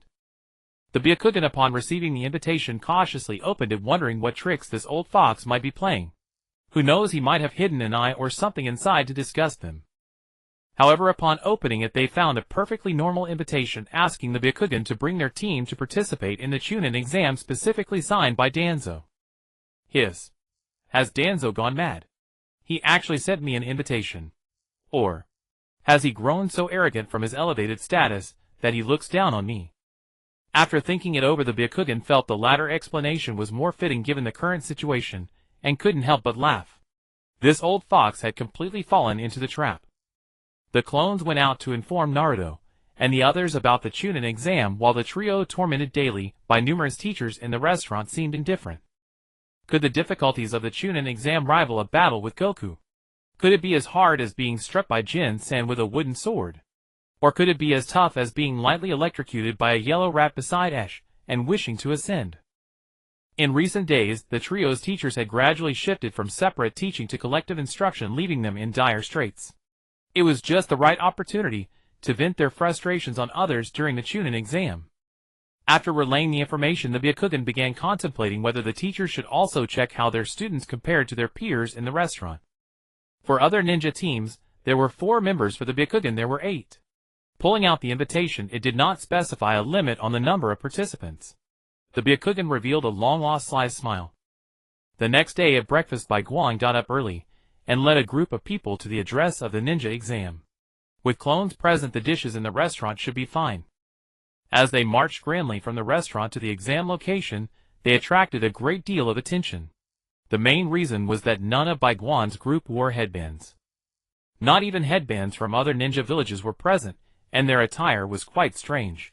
The Byakugan, upon receiving the invitation, cautiously opened it, wondering what tricks this old fox might be playing. Who knows, he might have hidden an eye or something inside to disgust them. However, upon opening it, they found a perfectly normal invitation asking the Byakugan to bring their team to participate in the Chunin exam, specifically signed by Danzo. Has Danzo gone mad? He actually sent me an invitation. Or has he grown so arrogant from his elevated status that he looks down on me? After thinking it over, the Byakugan felt the latter explanation was more fitting given the current situation, and couldn't help but laugh. This old fox had completely fallen into the trap. The clones went out to inform Naruto and the others about the Chunin exam, while the trio, tormented daily by numerous teachers in the restaurant, seemed indifferent. Could the difficulties of the Chunin exam rival a battle with Goku? Could it be as hard as being struck by Jin-san with a wooden sword? Or could it be as tough as being lightly electrocuted by a yellow rat beside Ash and wishing to ascend? In recent days, the trio's teachers had gradually shifted from separate teaching to collective instruction, leaving them in dire straits. It was just the right opportunity to vent their frustrations on others during the Chunin exam. After relaying the information, the Byakugan began contemplating whether the teachers should also check how their students compared to their peers in the restaurant. For other ninja teams, there were 4 members. For the Byakugan, there were 8. Pulling out the invitation, it did not specify a limit on the number of participants. The Byakugan revealed a long-lost sly smile. The next day at breakfast, Bai Guan got up early and led a group of people to the address of the ninja exam. With clones present, the dishes in the restaurant should be fine. As they marched grandly from the restaurant to the exam location, they attracted a great deal of attention. The main reason was that none of Bai Guan's group wore headbands. Not even headbands from other ninja villages were present, and their attire was quite strange.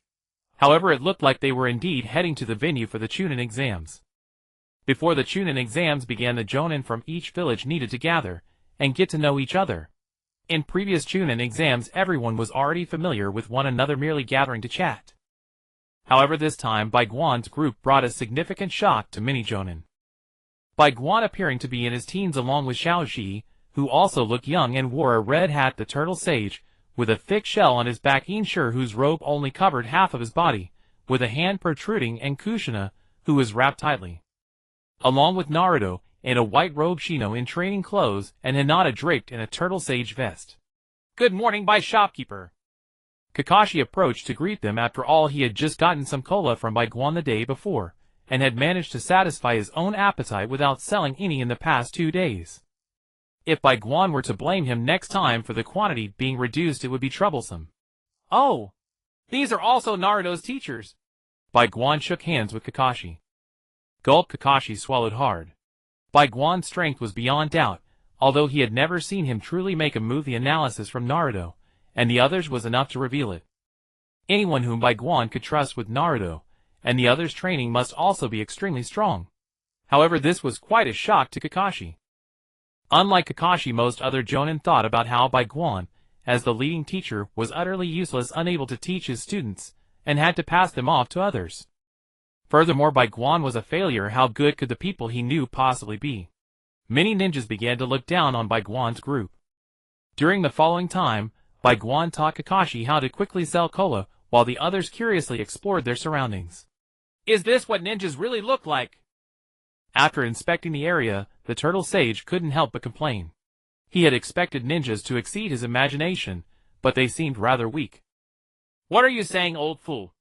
However, it looked like they were indeed heading to the venue for the Chunin exams. Before the Chunin exams began, the Jonin from each village needed to gather and get to know each other. In previous Chunin exams, everyone was already familiar with one another, merely gathering to chat. However, this time, Bai Guan's group brought a significant shock to many Jonin. Bai Guan, appearing to be in his teens along with Xiaoxi, who also looked young and wore a red hat, the turtle sage, with a thick shell on his back, Inshur, whose robe only covered half of his body, with a hand protruding, and Kushina, who was wrapped tightly. Along with Naruto, in a white robe, Shino in training clothes, and Hinata draped in a turtle sage vest. Good morning, Bai shopkeeper. Kakashi approached to greet them. After all, he had just gotten some cola from Bai Guan the day before, and had managed to satisfy his own appetite without selling any in the past 2 days. If Bai Guan were to blame him next time for the quantity being reduced, it would be troublesome. Oh, these are also Naruto's teachers. Bai Guan shook hands with Kakashi. Gulp. Kakashi swallowed hard. Bai Guan's strength was beyond doubt, although he had never seen him truly make a move. The analysis from Naruto and the others was enough to reveal it. Anyone whom Bai Guan could trust with Naruto and the others' training must also be extremely strong. However, this was quite a shock to Kakashi. Unlike Kakashi, most other Jonin thought about how Bai Guan, as the leading teacher, was utterly useless, unable to teach his students, and had to pass them off to others. Furthermore, Bai Guan was a failure. How good could the people he knew possibly be? Many ninjas began to look down on Bai Guan's group. During the following time, Bai Guan taught Kakashi how to quickly sell cola, while the others curiously explored their surroundings. Is this what ninjas really look like? After inspecting the area, the turtle sage couldn't help but complain. He had expected ninjas to exceed his imagination, but they seemed rather weak. What are you saying, old fool?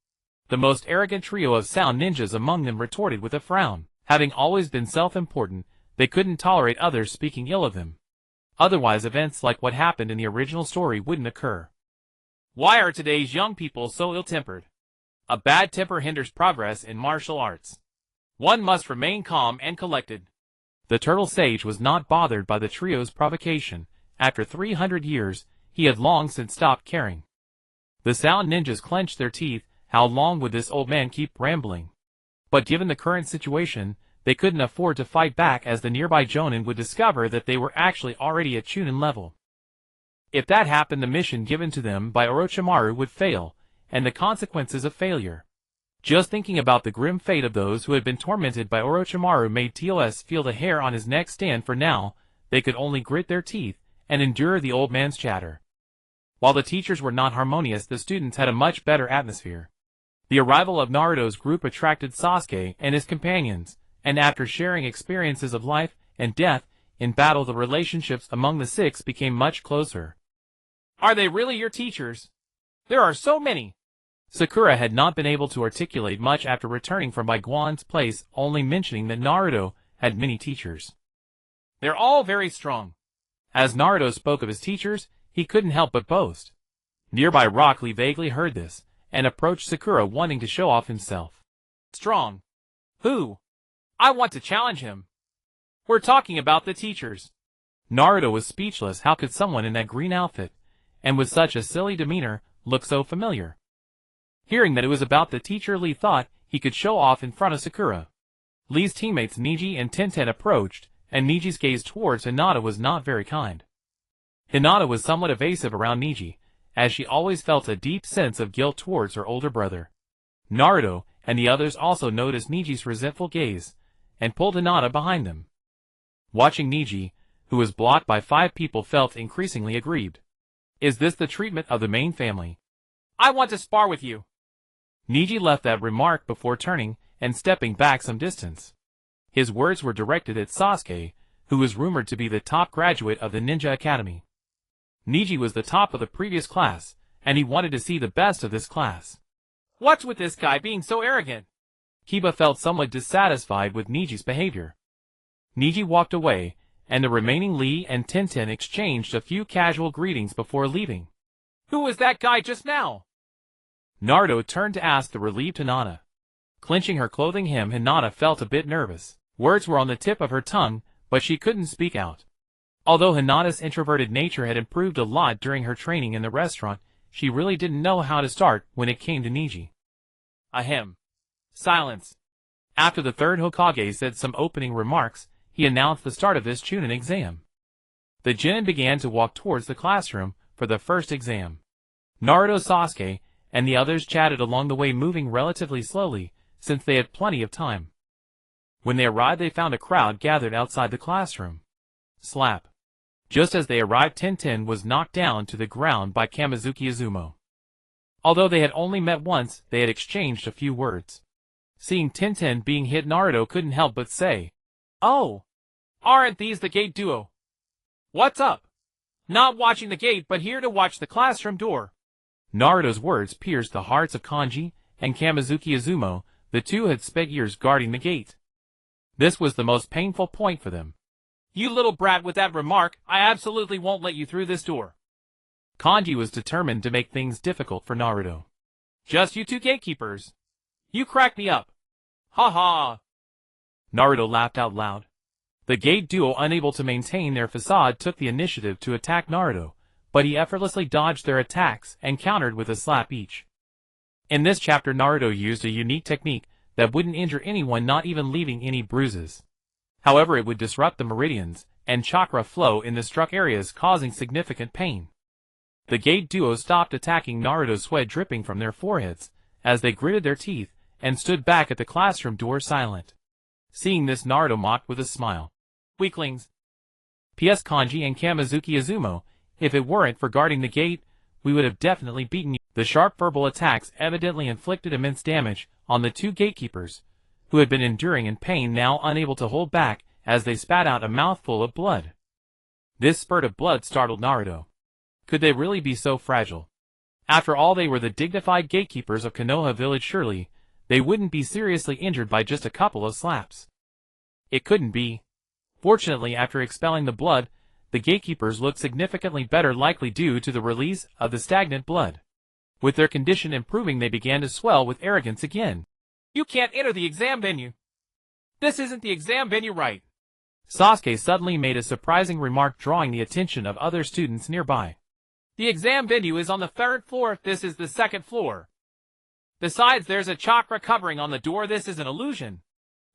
The most arrogant trio of sound ninjas among them retorted with a frown. Having always been self-important, they couldn't tolerate others speaking ill of them. Otherwise, events like what happened in the original story wouldn't occur. Why are today's young people so ill-tempered? A bad temper hinders progress in martial arts. One must remain calm and collected. The turtle sage was not bothered by the trio's provocation. After 300 years, he had long since stopped caring. The sound ninjas clenched their teeth. How long would this old man keep rambling? But given the current situation, they couldn't afford to fight back, as the nearby Jonin would discover that they were actually already at Chunin level. If that happened, the mission given to them by Orochimaru would fail, and the consequences of failure. Just thinking about the grim fate of those who had been tormented by Orochimaru made TOS feel the hair on his neck stand. For now, they could only grit their teeth and endure the old man's chatter. While the teachers were not harmonious, the students had a much better atmosphere. The arrival of Naruto's group attracted Sasuke and his companions, and after sharing experiences of life and death in battle, the relationships among the six became much closer. Are they really your teachers? There are so many. Sakura had not been able to articulate much after returning from Bai Guan's place, only mentioning that Naruto had many teachers. They're all very strong. As Naruto spoke of his teachers, he couldn't help but boast. Nearby Rock Lee vaguely heard this, and approached Sakura wanting to show off himself. Strong? Who? I want to challenge him. We're talking about the teachers. Naruto was speechless. How could someone in that green outfit, and with such a silly demeanor, look so familiar? Hearing that it was about the teacher, Lee thought he could show off in front of Sakura. Lee's teammates Neji and Tenten approached, and Neji's gaze towards Hinata was not very kind. Hinata was somewhat evasive around Neji, as she always felt a deep sense of guilt towards her older brother. Naruto and the others also noticed Neji's resentful gaze, and pulled Hinata behind them. Watching Neji, who was blocked by 5 people, felt increasingly aggrieved. Is this the treatment of the main family? I want to spar with you. Neji left that remark before turning and stepping back some distance. His words were directed at Sasuke, who was rumored to be the top graduate of the Ninja Academy. Neji was the top of the previous class, and he wanted to see the best of this class. What's with this guy being so arrogant? Kiba felt somewhat dissatisfied with Neji's behavior. Neji walked away, and the remaining Lee and Tenten exchanged a few casual greetings before leaving. Who was that guy just now? Naruto turned to ask the relieved Hinata. Clenching her clothing hem, Hinata felt a bit nervous. Words were on the tip of her tongue, but she couldn't speak out. Although Hinata's introverted nature had improved a lot during her training in the restaurant, she really didn't know how to start when it came to Neji. Ahem. Silence. After the third Hokage said some opening remarks, he announced the start of this Chunin exam. The Genin began to walk towards the classroom for the first exam. Naruto, Sasuke, and the others chatted along the way, moving relatively slowly, since they had plenty of time. When they arrived, they found a crowd gathered outside the classroom. Slap. Just as they arrived, Tenten was knocked down to the ground by Kamizuki Izumo. Although they had only met once, they had exchanged a few words. Seeing Tenten being hit, Naruto couldn't help but say, "Oh, aren't these the gate duo? What's up? Not watching the gate, but here to watch the classroom door." Naruto's words pierced the hearts of Kanji and Kamizuki Izumo. The two had spent years guarding the gate. This was the most painful point for them. You little brat, with that remark, I absolutely won't let you through this door. Kanji was determined to make things difficult for Naruto. Just you two gatekeepers. You crack me up. Ha ha. Naruto laughed out loud. The gate duo, unable to maintain their facade, took the initiative to attack Naruto, but he effortlessly dodged their attacks and countered with a slap each. In this chapter, Naruto used a unique technique that wouldn't injure anyone, not even leaving any bruises. However, it would disrupt the meridians and chakra flow in the struck areas, causing significant pain. The gate duo stopped attacking Naruto, sweat dripping from their foreheads, as they gritted their teeth and stood back at the classroom door silent. Seeing this, Naruto mocked with a smile. Weaklings. P.S. Kanji and Kamizuki Izumo, if it weren't for guarding the gate, we would have definitely beaten you. The sharp verbal attacks evidently inflicted immense damage on the two gatekeepers, who had been enduring in pain, now unable to hold back as they spat out a mouthful of blood. This spurt of blood startled Naruto. Could they really be so fragile? After all, they were the dignified gatekeepers of Konoha village. Surely, they wouldn't be seriously injured by just a couple of slaps. It couldn't be. Fortunately, after expelling the blood, the gatekeepers looked significantly better, likely due to the release of the stagnant blood. With their condition improving, they began to swell with arrogance again. You can't enter the exam venue. This isn't the exam venue, right? Sasuke suddenly made a surprising remark, drawing the attention of other students nearby. The exam venue is on the 3rd floor, this is the 2nd floor. Besides, there's a chakra covering on the door, this is an illusion.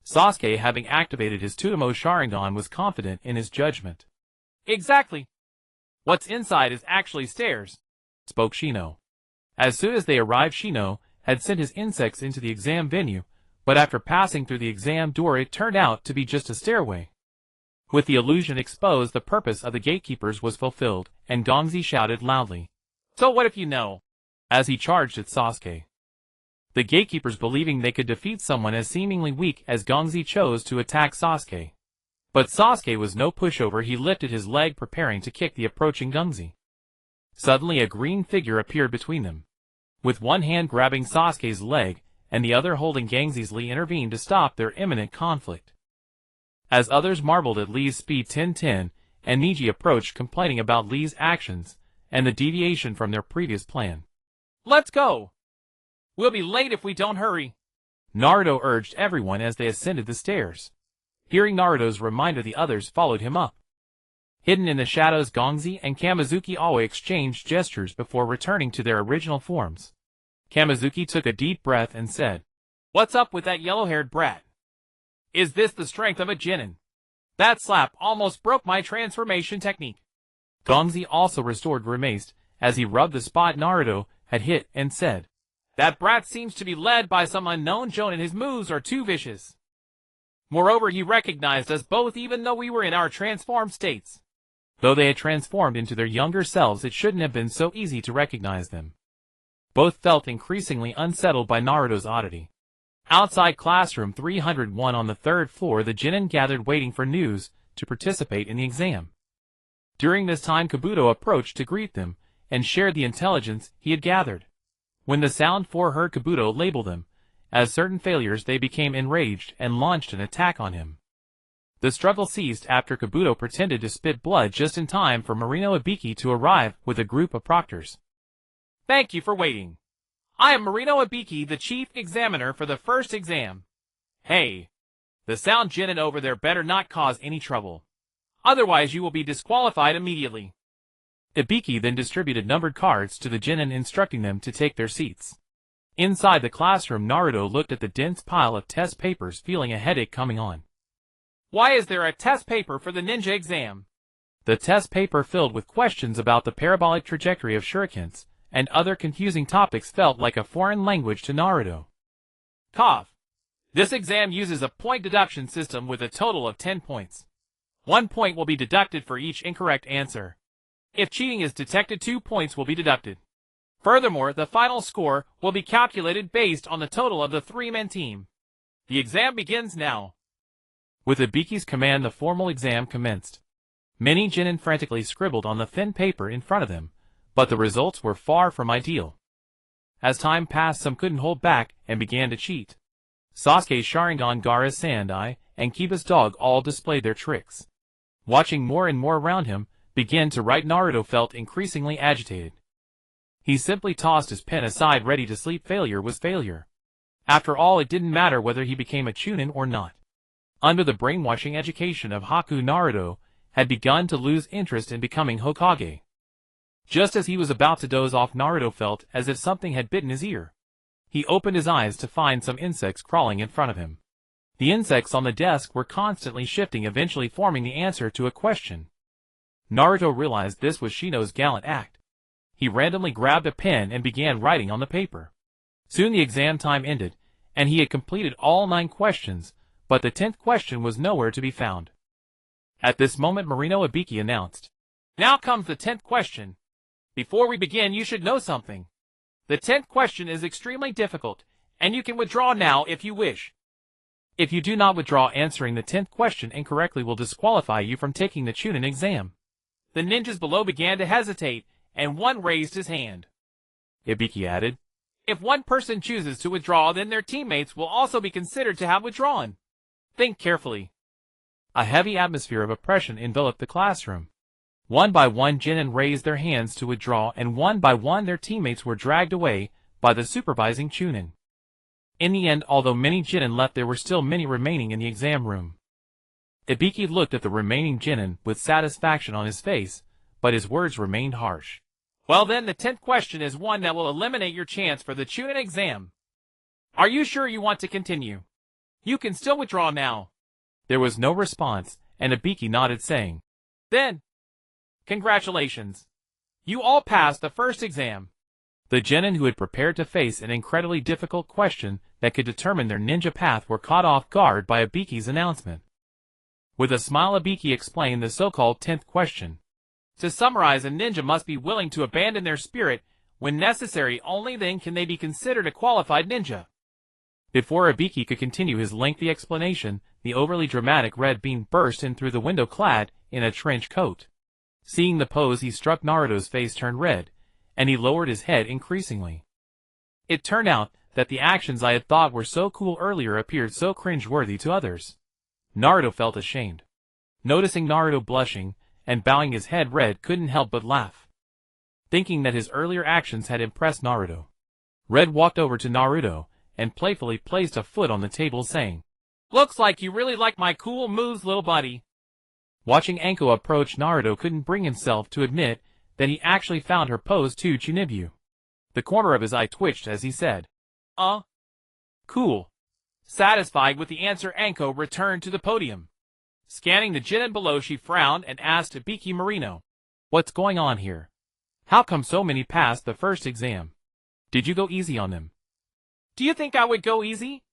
Sasuke, having activated his Tsutomu Sharingan, was confident in his judgment. Exactly. What's inside is actually stairs, spoke Shino. As soon as they arrived, Shino had sent his insects into the exam venue, but after passing through the exam door it turned out to be just a stairway. With the illusion exposed, the purpose of the gatekeepers was fulfilled, and Gongzi shouted loudly, "So what if you know?" as he charged at Sasuke. The gatekeepers, believing they could defeat someone as seemingly weak as Gongzi, chose to attack Sasuke. But Sasuke was no pushover. He lifted his leg, preparing to kick the approaching Gongzi. Suddenly a green figure appeared between them. With one hand grabbing Sasuke's leg, and the other holding Gangzi's, Lee intervened to stop their imminent conflict. As others marveled at Lee's speed, Ten and Neji approached, complaining about Lee's actions and the deviation from their previous plan. "Let's go! We'll be late if we don't hurry," Naruto urged everyone as they ascended the stairs. Hearing Naruto's reminder, the others followed him up. Hidden in the shadows, Gongzi and Kamizuki Aoi exchanged gestures before returning to their original forms. Kamizuki took a deep breath and said, "What's up with that yellow-haired brat? Is this the strength of a Genin? That slap almost broke my transformation technique." Gongzi also restored grimaced as he rubbed the spot Naruto had hit and said, "That brat seems to be led by some unknown Jonin. His moves are too vicious. Moreover, he recognized us both even though we were in our transformed states." Though they had transformed into their younger selves, it shouldn't have been so easy to recognize them. Both felt increasingly unsettled by Naruto's oddity. Outside classroom 301 on the 3rd floor, the Genin gathered waiting for news to participate in the exam. During this time, Kabuto approached to greet them and shared the intelligence he had gathered. When the Sound Four heard Kabuto label them as certain failures, they became enraged and launched an attack on him. The struggle ceased after Kabuto pretended to spit blood just in time for Marino Ibiki to arrive with a group of proctors. "Thank you for waiting. I am Marino Ibiki, the chief examiner for the first exam. Hey, the Sound Genin over there better not cause any trouble. Otherwise you will be disqualified immediately." Ibiki then distributed numbered cards to the Genin, instructing them to take their seats. Inside the classroom, Naruto looked at the dense pile of test papers, feeling a headache coming on. "Why is there a test paper for the ninja exam?" The test paper, filled with questions about the parabolic trajectory of shurikens and other confusing topics, felt like a foreign language to Naruto. Cough. This exam uses a point deduction system with a total of 10 points. 1 point will be deducted for each incorrect answer. If cheating is detected, 2 points will be deducted. Furthermore, the final score will be calculated based on the total of the 3-man team. The exam begins now." With Ibiki's command, the formal exam commenced. Many Genin frantically scribbled on the thin paper in front of them, but the results were far from ideal. As time passed, some couldn't hold back and began to cheat. Sasuke's Sharingan, Gaara's Sandai, and Kiba's dog all displayed their tricks. Watching more and more around him begin to write, Naruto felt increasingly agitated. He simply tossed his pen aside, ready to sleep. Failure was failure. After all, it didn't matter whether he became a Chunin or not. Under the brainwashing education of Haku, Naruto had begun to lose interest in becoming Hokage. Just as he was about to doze off, Naruto felt as if something had bitten his ear. He opened his eyes to find some insects crawling in front of him. The insects on the desk were constantly shifting, eventually forming the answer to a question. Naruto realized this was Shino's gallant act. He randomly grabbed a pen and began writing on the paper. Soon the exam time ended, and he had completed all 9 questions, but the 10th question was nowhere to be found. At this moment, Marino Ibiki announced, "Now comes the 10th question. Before we begin, you should know something. The 10th question is extremely difficult, and you can withdraw now if you wish. If you do not withdraw, answering the 10th question incorrectly will disqualify you from taking the Chunin exam." The ninjas below began to hesitate, and one raised his hand. Ibiki added, "If one person chooses to withdraw, then their teammates will also be considered to have withdrawn. Think carefully." A heavy atmosphere of oppression enveloped the classroom. One by one, Genin raised their hands to withdraw, and one by one their teammates were dragged away by the supervising Chunin. In the end, although many Genin left, there were still many remaining in the exam room. Ibiki looked at the remaining genin with satisfaction on his face, but his words remained harsh. Well then, the 10th question is one that will eliminate your chance for the Chunin exam. Are you sure you want to continue? You can still withdraw now. There was no response, and Ibiki nodded saying, Then, congratulations. You all passed the first exam. The genin who had prepared to face an incredibly difficult question that could determine their ninja path were caught off guard by Ibiki's announcement. With a smile, Ibiki explained the so-called 10th question. To summarize, a ninja must be willing to abandon their spirit when necessary. Only then can they be considered a qualified ninja. Before Ibiki could continue his lengthy explanation, the overly dramatic red beam burst in through the window clad in a trench coat. Seeing the pose he struck, Naruto's face turned red, and he lowered his head increasingly. It turned out that the actions I had thought were so cool earlier appeared so cringe-worthy to others. Naruto felt ashamed. Noticing Naruto blushing and bowing his head, Red couldn't help but laugh. Thinking that his earlier actions had impressed Naruto, Red walked over to Naruto and playfully placed a foot on the table, saying, Looks like you really like my cool moves, little buddy. Watching Anko approach, Naruto couldn't bring himself to admit that he actually found her pose too chunibu. The corner of his eye twitched as he said, Cool. Satisfied with the answer, Anko returned to the podium. Scanning the genin below, she frowned and asked Ibiki Marino, What's going on here? How come so many passed the first exam? Did you go easy on them? Do you think I would go easy?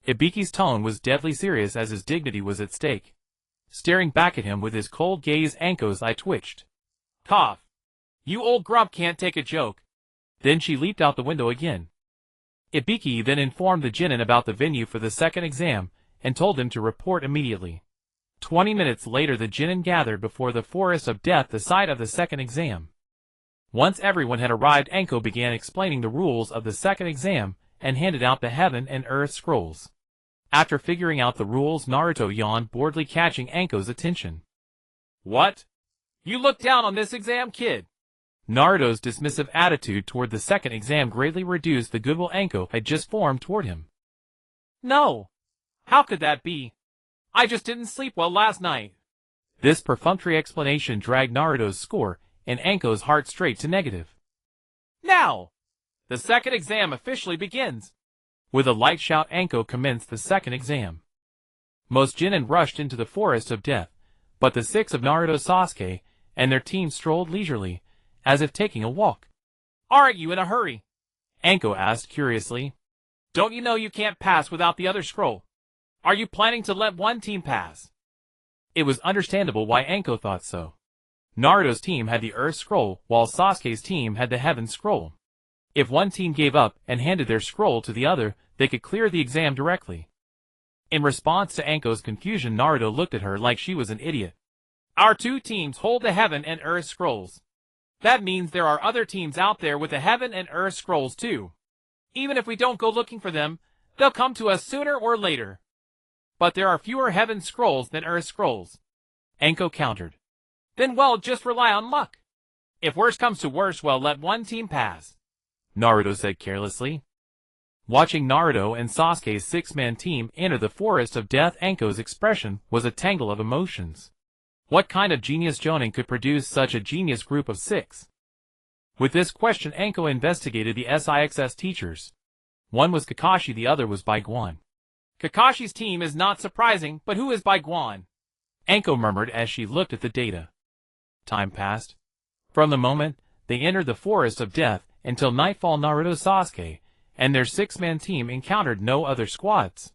Ibiki's tone was deadly serious as his dignity was at stake. Staring back at him with his cold gaze, Anko's eye twitched. Cough. You old grump can't take a joke. Then she leaped out the window again. Ibiki then informed the genin about the venue for the second exam and told him to report immediately. 20 minutes later, the genin gathered before the Forest of Death, the site of the second exam. Once everyone had arrived, Anko began explaining the rules of the second exam and handed out the Heaven and Earth scrolls. After figuring out the rules, Naruto yawned, boredly catching Anko's attention. What? You look down on this exam, kid? Naruto's dismissive attitude toward the second exam greatly reduced the goodwill Anko had just formed toward him. No. How could that be? I just didn't sleep well last night. This perfunctory explanation dragged Naruto's score and Anko's heart straight to negative. Now, the second exam officially begins. With a light shout, Anko commenced the second exam. Most genin rushed into the Forest of Death, but the 6 of Naruto, Sasuke, and their team strolled leisurely, as if taking a walk. Aren't you in a hurry? Anko asked curiously. Don't you know you can't pass without the other scroll? Are you planning to let one team pass? It was understandable why Anko thought so. Naruto's team had the Earth Scroll, while Sasuke's team had the Heaven Scroll. If one team gave up and handed their scroll to the other, they could clear the exam directly. In response to Anko's confusion, Naruto looked at her like she was an idiot. Our 2 teams hold the Heaven and Earth scrolls. That means there are other teams out there with the Heaven and Earth scrolls too. Even if we don't go looking for them, they'll come to us sooner or later. But there are fewer Heaven scrolls than Earth scrolls. Anko countered. Then, well, just rely on luck. If worse comes to worse, well, let one team pass. Naruto said carelessly. Watching Naruto and Sasuke's 6-man team enter the Forest of Death, Anko's expression was a tangle of emotions. What kind of genius jonin could produce such a genius group of 6? With this question, Anko investigated the SIXS teachers. One was Kakashi, the other was Bai Guan. Kakashi's team is not surprising, but who is Bai Guan? Anko murmured as she looked at the data. Time passed. From the moment they entered the Forest of Death until nightfall, Naruto, Sasuke, and their 6-man team encountered no other squads.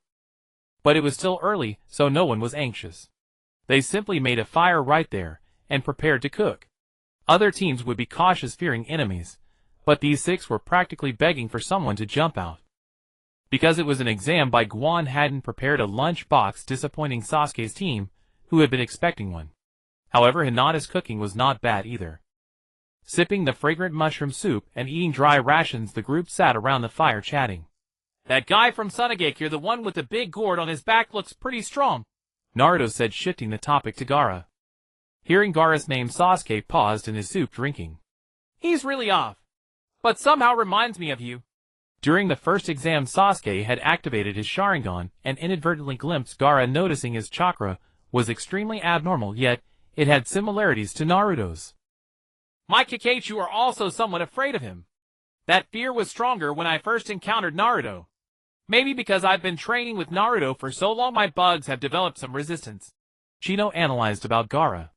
But it was still early, so no one was anxious. They simply made a fire right there and prepared to cook. Other teams would be cautious, fearing enemies, but these 6 were practically begging for someone to jump out. Because it was an exam, Bai Guan hadn't prepared a lunch box, disappointing Sasuke's team, who had been expecting one. However, Hinata's cooking was not bad either. Sipping the fragrant mushroom soup and eating dry rations, the group sat around the fire chatting. That guy from Sunagakure, the one with the big gourd on his back, looks pretty strong, Naruto said, shifting the topic to Gaara. Hearing Gaara's name, Sasuke paused in his soup drinking. He's really off, but somehow reminds me of you. During the first exam, Sasuke had activated his Sharingan and inadvertently glimpsed Gaara. Noticing his chakra was extremely abnormal, yet it had similarities to Naruto's. My Kakashi are also somewhat afraid of him. That fear was stronger when I first encountered Naruto. Maybe because I've been training with Naruto for so long my bugs have developed some resistance. Shino analyzed about Gaara.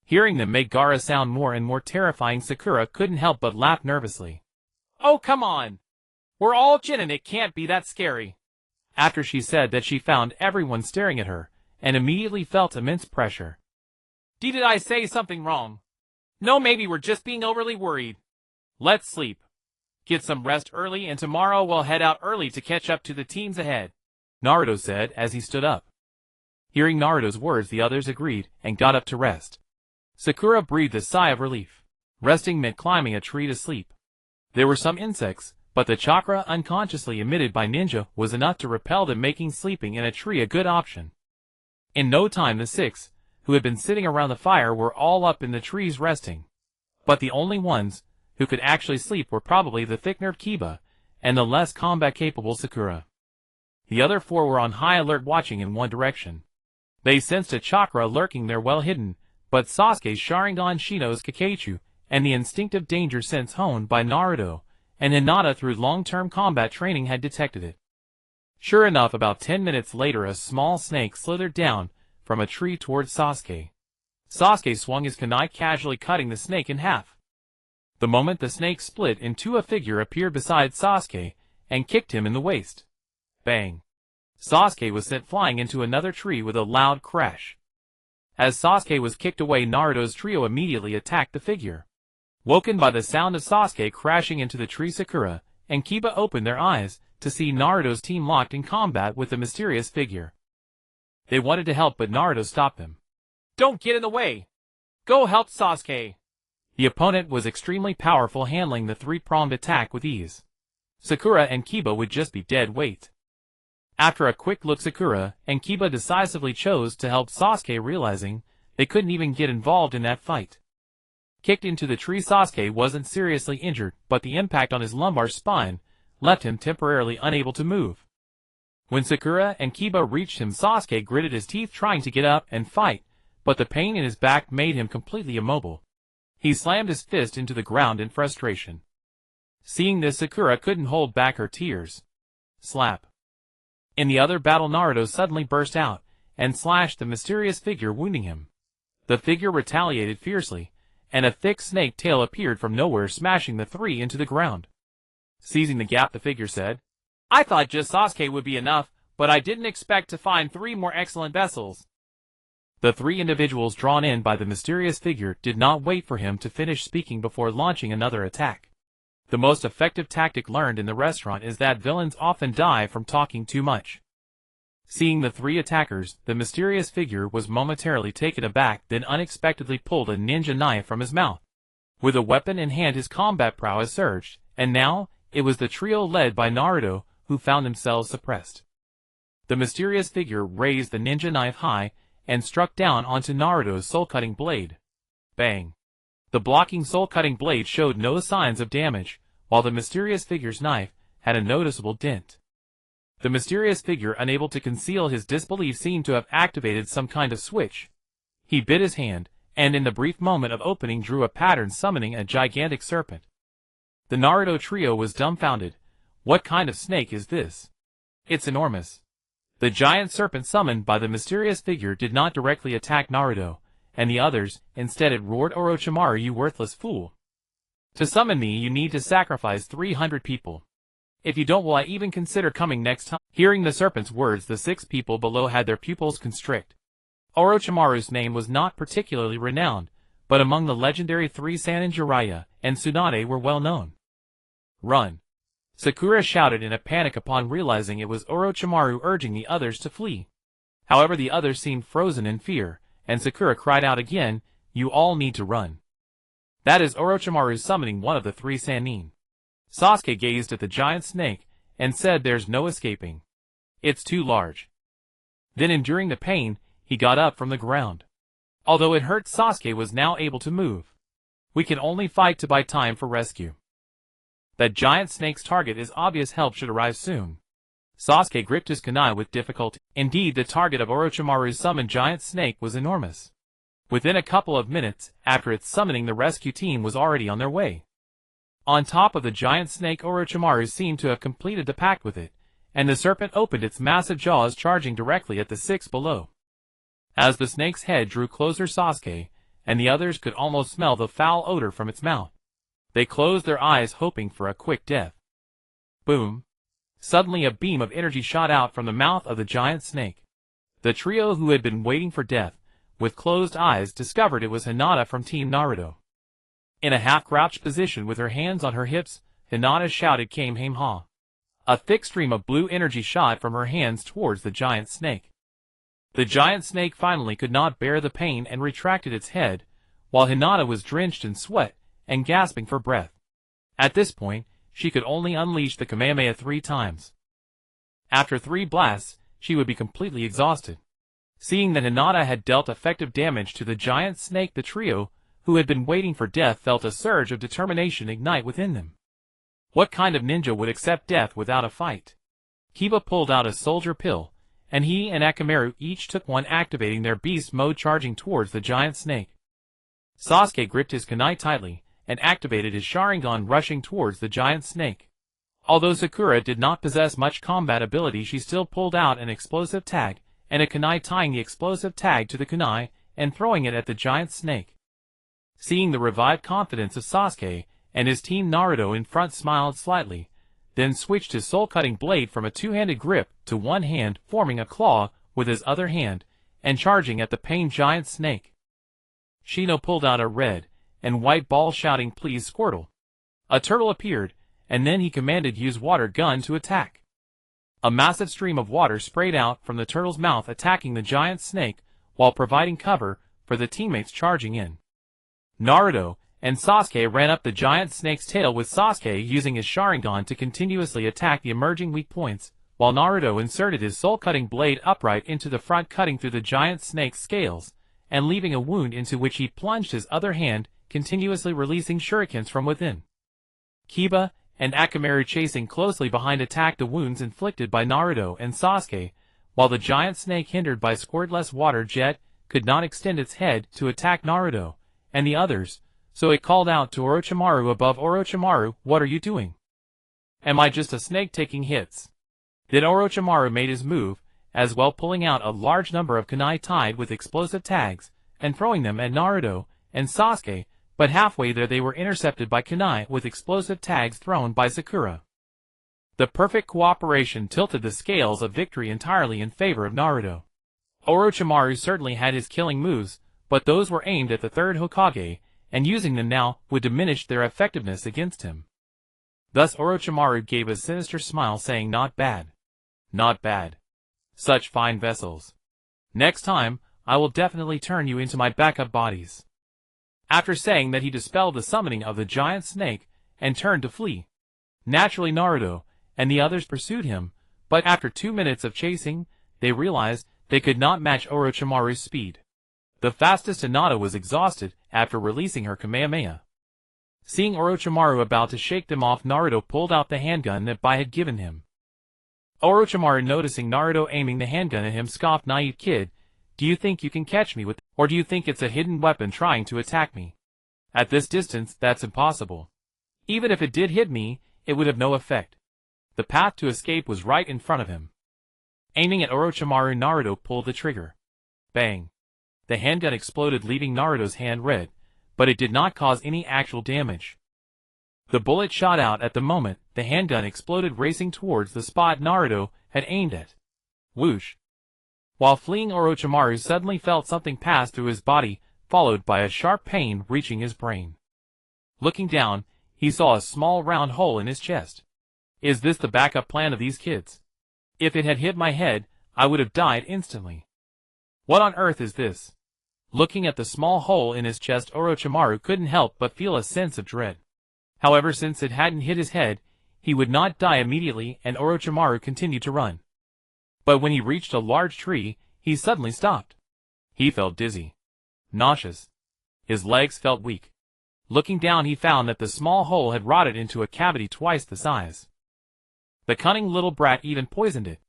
Hearing them make Gaara sound more and more terrifying, Sakura couldn't help but laugh nervously. Oh, come on. We're all Jin and it can't be that scary. After she said that, she found everyone staring at her, and immediately felt immense pressure. Did I say something wrong? No, maybe we're just being overly worried. Let's sleep. Get some rest early and tomorrow we'll head out early to catch up to the teams ahead, Naruto said as he stood up. Hearing Naruto's words, the others agreed and got up to rest. Sakura breathed a sigh of relief. Resting meant climbing a tree to sleep. There were some insects, but the chakra unconsciously emitted by ninja was enough to repel them, making sleeping in a tree a good option. In no time the 6, who had been sitting around the fire, were all up in the trees resting. But the only ones who could actually sleep were probably the thick-nerved Kiba and the less combat-capable Sakura. The other 4 were on high alert, watching in one direction. They sensed a chakra lurking there well hidden, but Sasuke's Sharingan, Shino's Kakashi, and the instinctive danger sense honed by Naruto and Hinata through long-term combat training had detected it. Sure enough, about 10 minutes later a small snake slithered down from a tree towards Sasuke. Sasuke swung his kunai, casually cutting the snake in half. The moment the snake split in two, a figure appeared beside Sasuke and kicked him in the waist. Bang! Sasuke was sent flying into another tree with a loud crash. As Sasuke was kicked away, Naruto's trio immediately attacked the figure. Woken by the sound of Sasuke crashing into the tree, Sakura and Kiba opened their eyes to see Naruto's team locked in combat with the mysterious figure. They wanted to help, but Naruto stopped them. Don't get in the way! Go help Sasuke! The opponent was extremely powerful, handling the three-pronged attack with ease. Sakura and Kiba would just be dead weight. After a quick look, Sakura and Kiba decisively chose to help Sasuke, realizing they couldn't even get involved in that fight. Kicked into the tree, Sasuke wasn't seriously injured, but the impact on his lumbar spine left him temporarily unable to move. When Sakura and Kiba reached him, Sasuke gritted his teeth trying to get up and fight, but the pain in his back made him completely immobile. He slammed his fist into the ground in frustration. Seeing this, Sakura couldn't hold back her tears. Slap! In the other battle, Naruto suddenly burst out and slashed the mysterious figure, wounding him. The figure retaliated fiercely, and a thick snake tail appeared from nowhere, smashing the 3 into the ground. Seizing the gap, the figure said, I thought just Sasuke would be enough, but I didn't expect to find 3 more excellent vessels. The 3 individuals drawn in by the mysterious figure did not wait for him to finish speaking before launching another attack. The most effective tactic learned in the restaurant is that villains often die from talking too much. Seeing the 3 attackers, the mysterious figure was momentarily taken aback, then unexpectedly pulled a ninja knife from his mouth. With a weapon in hand, his combat prowess surged, and now it was the trio led by Naruto who found themselves suppressed. The mysterious figure raised the ninja knife high and struck down onto Naruto's soul-cutting blade. Bang! The blocking soul-cutting blade showed no signs of damage, while the mysterious figure's knife had a noticeable dent. The mysterious figure, unable to conceal his disbelief, seemed to have activated some kind of switch. He bit his hand, and in the brief moment of opening drew a pattern, summoning a gigantic serpent. The Naruto trio was dumbfounded. What kind of snake is this? It's enormous. The giant serpent summoned by the mysterious figure did not directly attack Naruto and the others. Instead, it roared, Orochimaru, you worthless fool. To summon me, you need to sacrifice 300 people. If you don't, will I even consider coming next time? Hearing the serpent's words, the 6 people below had their pupils constrict. Orochimaru's name was not particularly renowned, but among the legendary 3 Sannin, Jiraiya and Tsunade were well known. Run! Sakura shouted in a panic upon realizing it was Orochimaru urging the others to flee. However, the others seemed frozen in fear, and Sakura cried out again, you all need to run. That is Orochimaru summoning one of the 3 Sannin. Sasuke gazed at the giant snake and said, there's no escaping. It's too large. Then, enduring the pain, he got up from the ground. Although it hurt, Sasuke was now able to move. We can only fight to buy time for rescue. That giant snake's target is obvious. Help should arrive soon. Sasuke gripped his kunai with difficulty. Indeed, the target of Orochimaru's summoned giant snake was enormous. Within a couple of minutes, after its summoning, the rescue team was already on their way. On top of the giant snake, Orochimaru seemed to have completed the pact with it, and the serpent opened its massive jaws, charging directly at the six below. As the snake's head drew closer, Sasuke and the others could almost smell the foul odor from its mouth. They closed their eyes, hoping for a quick death. Boom! Suddenly a beam of energy shot out from the mouth of the giant snake. The trio who had been waiting for death, with closed eyes, discovered it was Hinata from Team Naruto. In a half-crouched position with her hands on her hips, Hinata shouted Kamehameha. A thick stream of blue energy shot from her hands towards the giant snake. The giant snake finally could not bear the pain and retracted its head, while Hinata was drenched in sweat and gasping for breath. At this point, she could only unleash the Kamehameha 3 times. After 3 blasts, she would be completely exhausted. Seeing that Hinata had dealt effective damage to the giant snake, the trio, who had been waiting for death, felt a surge of determination ignite within them. What kind of ninja would accept death without a fight? Kiba pulled out a soldier pill, and he and Akamaru each took one, activating their beast mode, charging towards the giant snake. Sasuke gripped his kunai tightly and activated his Sharingan, rushing towards the giant snake. Although Sakura did not possess much combat ability, she still pulled out an explosive tag and a kunai, tying the explosive tag to the kunai and throwing it at the giant snake. Seeing the revived confidence of Sasuke and his team, Naruto in front smiled slightly, then switched his soul-cutting blade from a 2-handed grip to one hand, forming a claw with his other hand and charging at the pained giant snake. Shino pulled out a red and white ball, shouting, "Please, Squirtle." A turtle appeared, and then he commanded, "Use water gun to attack." A massive stream of water sprayed out from the turtle's mouth, attacking the giant snake while providing cover for the teammates charging in. Naruto and Sasuke ran up the giant snake's tail, with Sasuke using his Sharingan to continuously attack the emerging weak points, while Naruto inserted his soul-cutting blade upright into the front, cutting through the giant snake's scales and leaving a wound into which he plunged his other hand, continuously releasing shurikens from within. Kiba and Akamaru, chasing closely behind, attacked the wounds inflicted by Naruto and Sasuke, while the giant snake, hindered by squirtless water jet, could not extend its head to attack Naruto and the others, so it called out to Orochimaru above. "Orochimaru, what are you doing? Am I just a snake taking hits?" Then Orochimaru made his move as well, pulling out a large number of kunai tied with explosive tags and throwing them at Naruto and Sasuke, but halfway there they were intercepted by kunai with explosive tags thrown by Sakura. The perfect cooperation tilted the scales of victory entirely in favor of Naruto. Orochimaru certainly had his killing moves, but those were aimed at the third Hokage, and using them now would diminish their effectiveness against him. Thus Orochimaru gave a sinister smile, saying, "Not bad. Not bad. Such fine vessels. Next time, I will definitely turn you into my backup bodies." After saying that, he dispelled the summoning of the giant snake and turned to flee. Naturally, Naruto and the others pursued him, but after 2 minutes of chasing, they realized they could not match Orochimaru's speed. The fastest Hinata was exhausted after releasing her Kamehameha. Seeing Orochimaru about to shake them off, Naruto pulled out the handgun that Bai had given him. Orochimaru, noticing Naruto aiming the handgun at him, scoffed, "Naive kid, do you think you can catch me with, or do you think it's a hidden weapon trying to attack me? At this distance, that's impossible. Even if it did hit me, it would have no effect." The path to escape was right in front of him. Aiming at Orochimaru, Naruto pulled the trigger. Bang! The handgun exploded, leaving Naruto's hand red, but it did not cause any actual damage. The bullet shot out at the moment the handgun exploded, racing towards the spot Naruto had aimed at. Whoosh! While fleeing, Orochimaru suddenly felt something pass through his body, followed by a sharp pain reaching his brain. Looking down, he saw a small round hole in his chest. Is this the backup plan of these kids? If it had hit my head, I would have died instantly. What on earth is this? Looking at the small hole in his chest, Orochimaru couldn't help but feel a sense of dread. However, since it hadn't hit his head, he would not die immediately, and Orochimaru continued to run. But when he reached a large tree, he suddenly stopped. He felt dizzy, nauseous. His legs felt weak. Looking down, he found that the small hole had rotted into a cavity twice the size. The cunning little brat even poisoned it.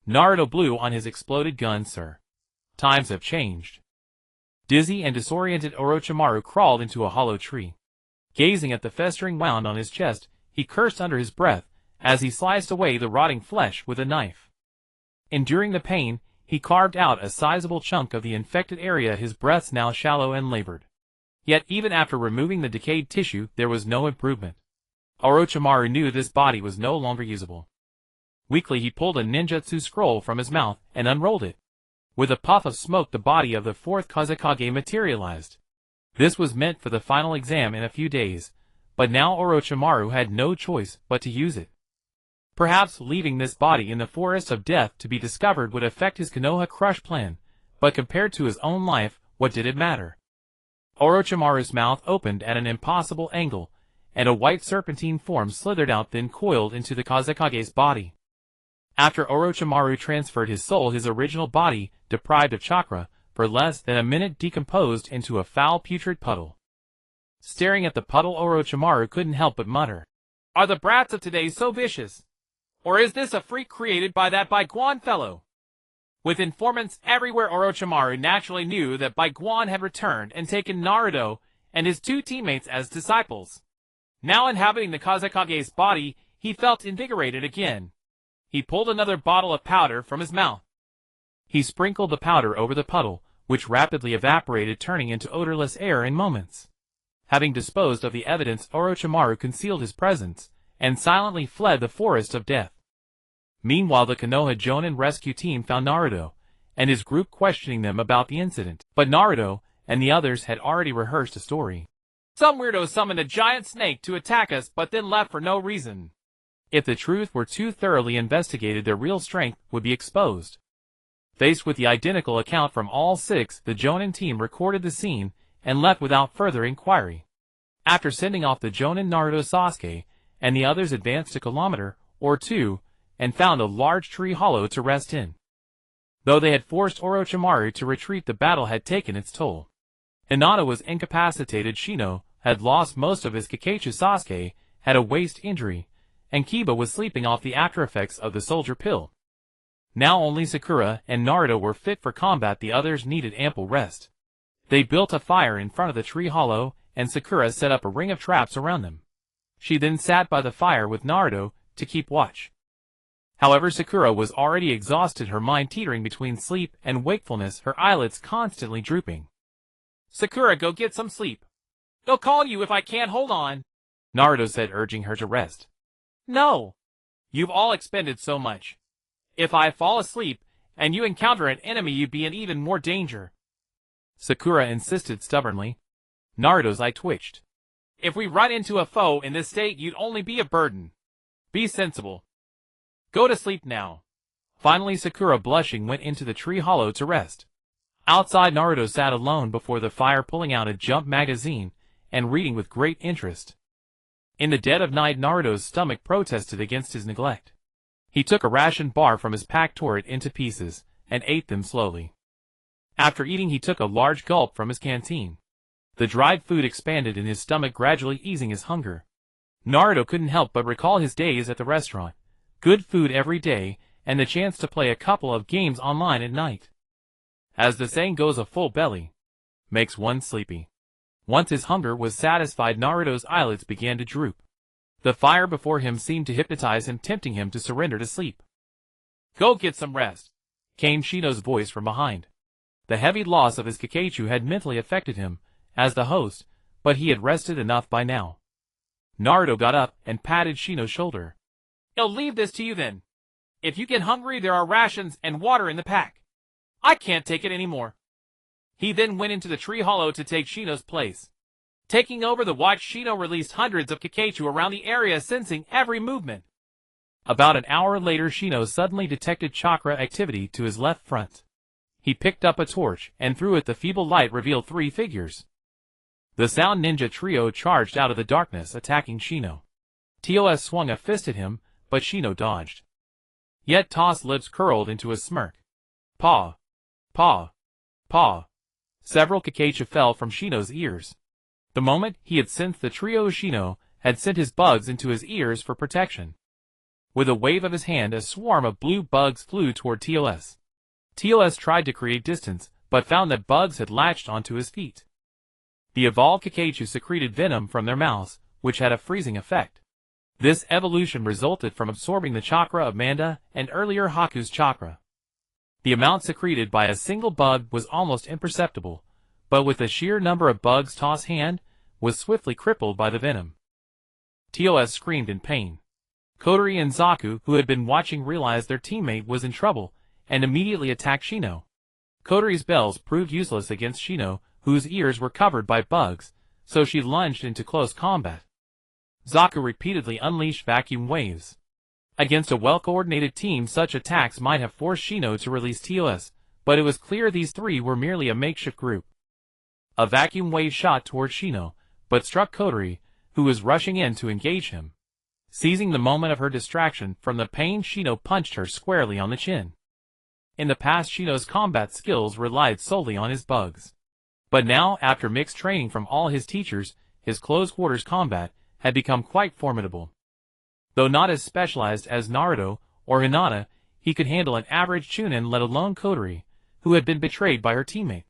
Naruto blew on his exploded gun, sir. Times have changed. Dizzy and disoriented Orochimaru crawled into a hollow tree. Gazing at the festering wound on his chest, he cursed under his breath as he sliced away the rotting flesh with a knife. Enduring the pain, he carved out a sizable chunk of the infected area, his breaths now shallow and labored. Yet even after removing the decayed tissue, there was no improvement. Orochimaru knew this body was no longer usable. Weakly he pulled a ninjutsu scroll from his mouth and unrolled it. With a puff of smoke, the body of the fourth Kazekage materialized. This was meant for the final exam in a few days, but now Orochimaru had no choice but to use it. Perhaps leaving this body in the forest of death to be discovered would affect his Konoha crush plan, but compared to his own life, what did it matter? Orochimaru's mouth opened at an impossible angle, and a white serpentine form slithered out, then coiled into the Kazekage's body. After Orochimaru transferred his soul, his original body, deprived of chakra, for less than a minute decomposed into a foul putrid puddle. Staring at the puddle, Orochimaru couldn't help but mutter, "Are the brats of today so vicious? Or is this a freak created by that Bai Guan fellow?" With informants everywhere, Orochimaru naturally knew that Bai Guan had returned and taken Naruto and his two teammates as disciples. Now inhabiting the Kazekage's body, he felt invigorated again. He pulled another bottle of powder from his mouth. He sprinkled the powder over the puddle, which rapidly evaporated, turning into odorless air in moments. Having disposed of the evidence, Orochimaru concealed his presence and silently fled the forest of death. Meanwhile, the Konoha Jonin rescue team found Naruto and his group, questioning them about the incident. But Naruto and the others had already rehearsed a story. "Some weirdo summoned a giant snake to attack us but then left for no reason." If the truth were too thoroughly investigated, their real strength would be exposed. Faced with the identical account from all six, the Jonin team recorded the scene and left without further inquiry. After sending off the Jonin, Naruto, Sasuke, and the others advanced a kilometer or two and found a large tree hollow to rest in. Though they had forced Orochimaru to retreat, the battle had taken its toll. Hinata was incapacitated, Shino had lost most of his Kakashi, Sasuke had a waist injury, and Kiba was sleeping off the aftereffects of the soldier pill. Now only Sakura and Naruto were fit for combat, the others needed ample rest. They built a fire in front of the tree hollow, and Sakura set up a ring of traps around them. She then sat by the fire with Naruto to keep watch. However, Sakura was already exhausted, her mind teetering between sleep and wakefulness, her eyelids constantly drooping. "Sakura, go get some sleep. I'll call you if I can't hold on," Naruto said, urging her to rest. "No. You've all expended so much. If I fall asleep and you encounter an enemy, you'd be in even more danger," Sakura insisted stubbornly. Naruto's eye twitched. "If we run into a foe in this state, you'd only be a burden. Be sensible. Go to sleep now." Finally, Sakura, blushing, went into the tree hollow to rest. Outside, Naruto sat alone before the fire, pulling out a jump magazine and reading with great interest. In the dead of night, Naruto's stomach protested against his neglect. He took a ration bar from his pack, tore it into pieces, and ate them slowly. After eating, he took a large gulp from his canteen. The dried food expanded in his stomach, gradually easing his hunger. Naruto couldn't help but recall his days at the restaurant. Good food every day, and the chance to play a couple of games online at night. As the saying goes, a full belly makes one sleepy. Once his hunger was satisfied, Naruto's eyelids began to droop. The fire before him seemed to hypnotize him, tempting him to surrender to sleep. "Go get some rest," came Shino's voice from behind. The heavy loss of his Kakashi had mentally affected him as the host, but he had rested enough by now. Naruto got up and patted Shino's shoulder. "I'll leave this to you then. If you get hungry, there are rations and water in the pack. I can't take it anymore." He then went into the tree hollow to take Shino's place. Taking over the watch, Shino released hundreds of Kakashi around the area, sensing every movement. About an hour later, Shino suddenly detected chakra activity to his left front. He picked up a torch, and through it the feeble light revealed three figures. The Sound Ninja trio charged out of the darkness, attacking Shino. TOS swung a fist at him, but Shino dodged. Yet Toss' lips curled into a smirk. Paw! Paw! Paw! Several Kakashi fell from Shino's ears. The moment he had sensed the trio, Shino had sent his bugs into his ears for protection. With a wave of his hand, a swarm of blue bugs flew toward TOS. TOS tried to create distance, but found that bugs had latched onto his feet. The evolved Kakashi secreted venom from their mouths, which had a freezing effect. This evolution resulted from absorbing the chakra of Manda and earlier Haku's chakra. The amount secreted by a single bug was almost imperceptible, but with the sheer number of bugs, TOS' hand was swiftly crippled by the venom. TOS screamed in pain. Kotori and Zaku, who had been watching, realized their teammate was in trouble and immediately attacked Shino. Kotori's bells proved useless against Shino, whose ears were covered by bugs, so she lunged into close combat. Zaku repeatedly unleashed vacuum waves. Against a well-coordinated team, such attacks might have forced Shino to release TOS, but it was clear these three were merely a makeshift group. A vacuum wave shot toward Shino, but struck Kotori, who was rushing in to engage him. Seizing the moment of her distraction from the pain, Shino punched her squarely on the chin. In the past, Shino's combat skills relied solely on his bugs. But now, after mixed training from all his teachers, his close-quarters combat had become quite formidable. Though not as specialized as Naruto or Hinata, he could handle an average Chunin, let alone Kotori, who had been betrayed by her teammate.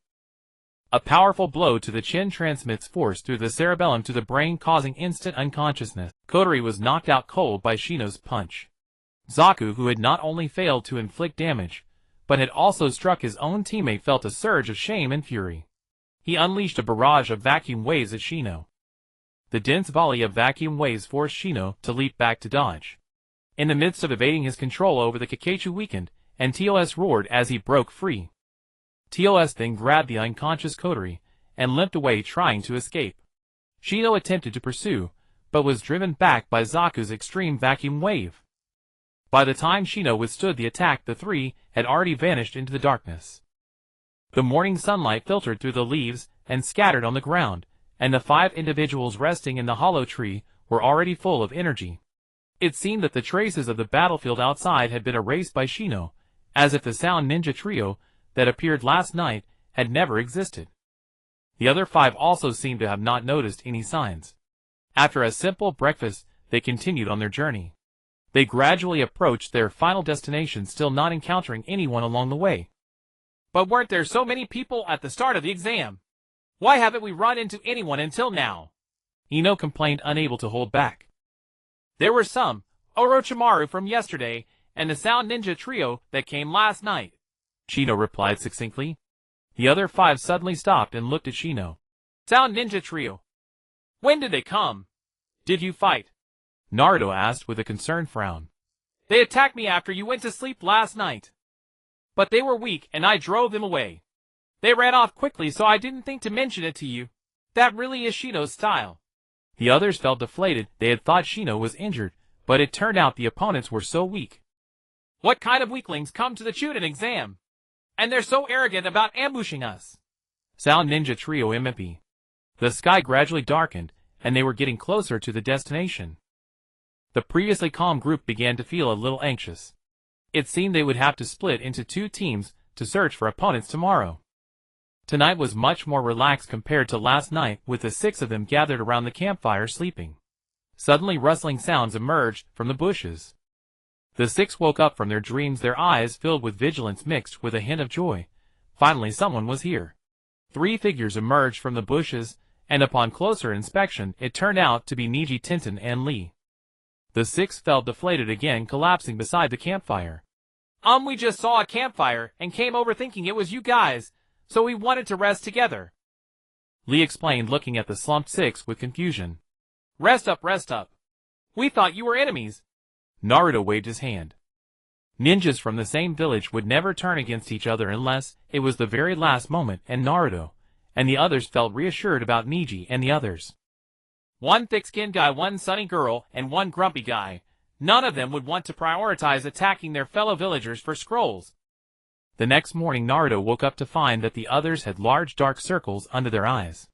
A powerful blow to the chin transmits force through the cerebellum to the brain, causing instant unconsciousness. Kotori was knocked out cold by Shino's punch. Zaku, who had not only failed to inflict damage, but had also struck his own teammate, felt a surge of shame and fury. He unleashed a barrage of vacuum waves at Shino. The dense volley of vacuum waves forced Shino to leap back to dodge. In the midst of evading, his control over the Kakashi weakened, and TOS roared as he broke free. TOS then grabbed the unconscious Kotori and limped away, trying to escape. Shino attempted to pursue, but was driven back by Zaku's extreme vacuum wave. By the time Shino withstood the attack, the three had already vanished into the darkness. The morning sunlight filtered through the leaves and scattered on the ground, and the 5 individuals resting in the hollow tree were already full of energy. It seemed that the traces of the battlefield outside had been erased by Shino, as if the sound ninja trio that appeared last night had never existed. The other 5 also seemed to have not noticed any signs. After a simple breakfast, they continued on their journey. They gradually approached their final destination, still not encountering anyone along the way. But weren't there so many people at the start of the exam? Why haven't we run into anyone until now? Ino complained, unable to hold back. There were some, Orochimaru from yesterday, and the Sound Ninja trio that came last night, Shino replied succinctly. The other 5 suddenly stopped and looked at Shino. Sound Ninja trio? When did they come? Did you fight? Naruto asked with a concerned frown. They attacked me after you went to sleep last night. But they were weak and I drove them away. They ran off quickly, so I didn't think to mention it to you. That really is Shino's style. The others felt deflated. They had thought Shino was injured, but it turned out the opponents were so weak. What kind of weaklings come to the Chunin exam? And they're so arrogant about ambushing us. Sound Ninja Trio MP. The sky gradually darkened, and they were getting closer to the destination. The previously calm group began to feel a little anxious. It seemed they would have to split into 2 teams to search for opponents tomorrow. Tonight was much more relaxed compared to last night, with the 6 of them gathered around the campfire sleeping. Suddenly rustling sounds emerged from the bushes. The 6 woke up from their dreams, their eyes filled with vigilance mixed with a hint of joy. Finally someone was here. 3 figures emerged from the bushes, and upon closer inspection it turned out to be Neji, Tenten, and Lee. The 6 felt deflated again, collapsing beside the campfire. We just saw a campfire and came over thinking it was you guys, so we wanted to rest together, Lee explained, looking at the slumped 6 with confusion. Rest up, rest up. We thought you were enemies. Naruto waved his hand. Ninjas from the same village would never turn against each other unless it was the very last moment, and Naruto and the others felt reassured about Neji and the others. 1 thick-skinned guy, 1 sunny girl, and 1 grumpy guy. None of them would want to prioritize attacking their fellow villagers for scrolls. The next morning Naruto woke up to find that the others had large dark circles under their eyes.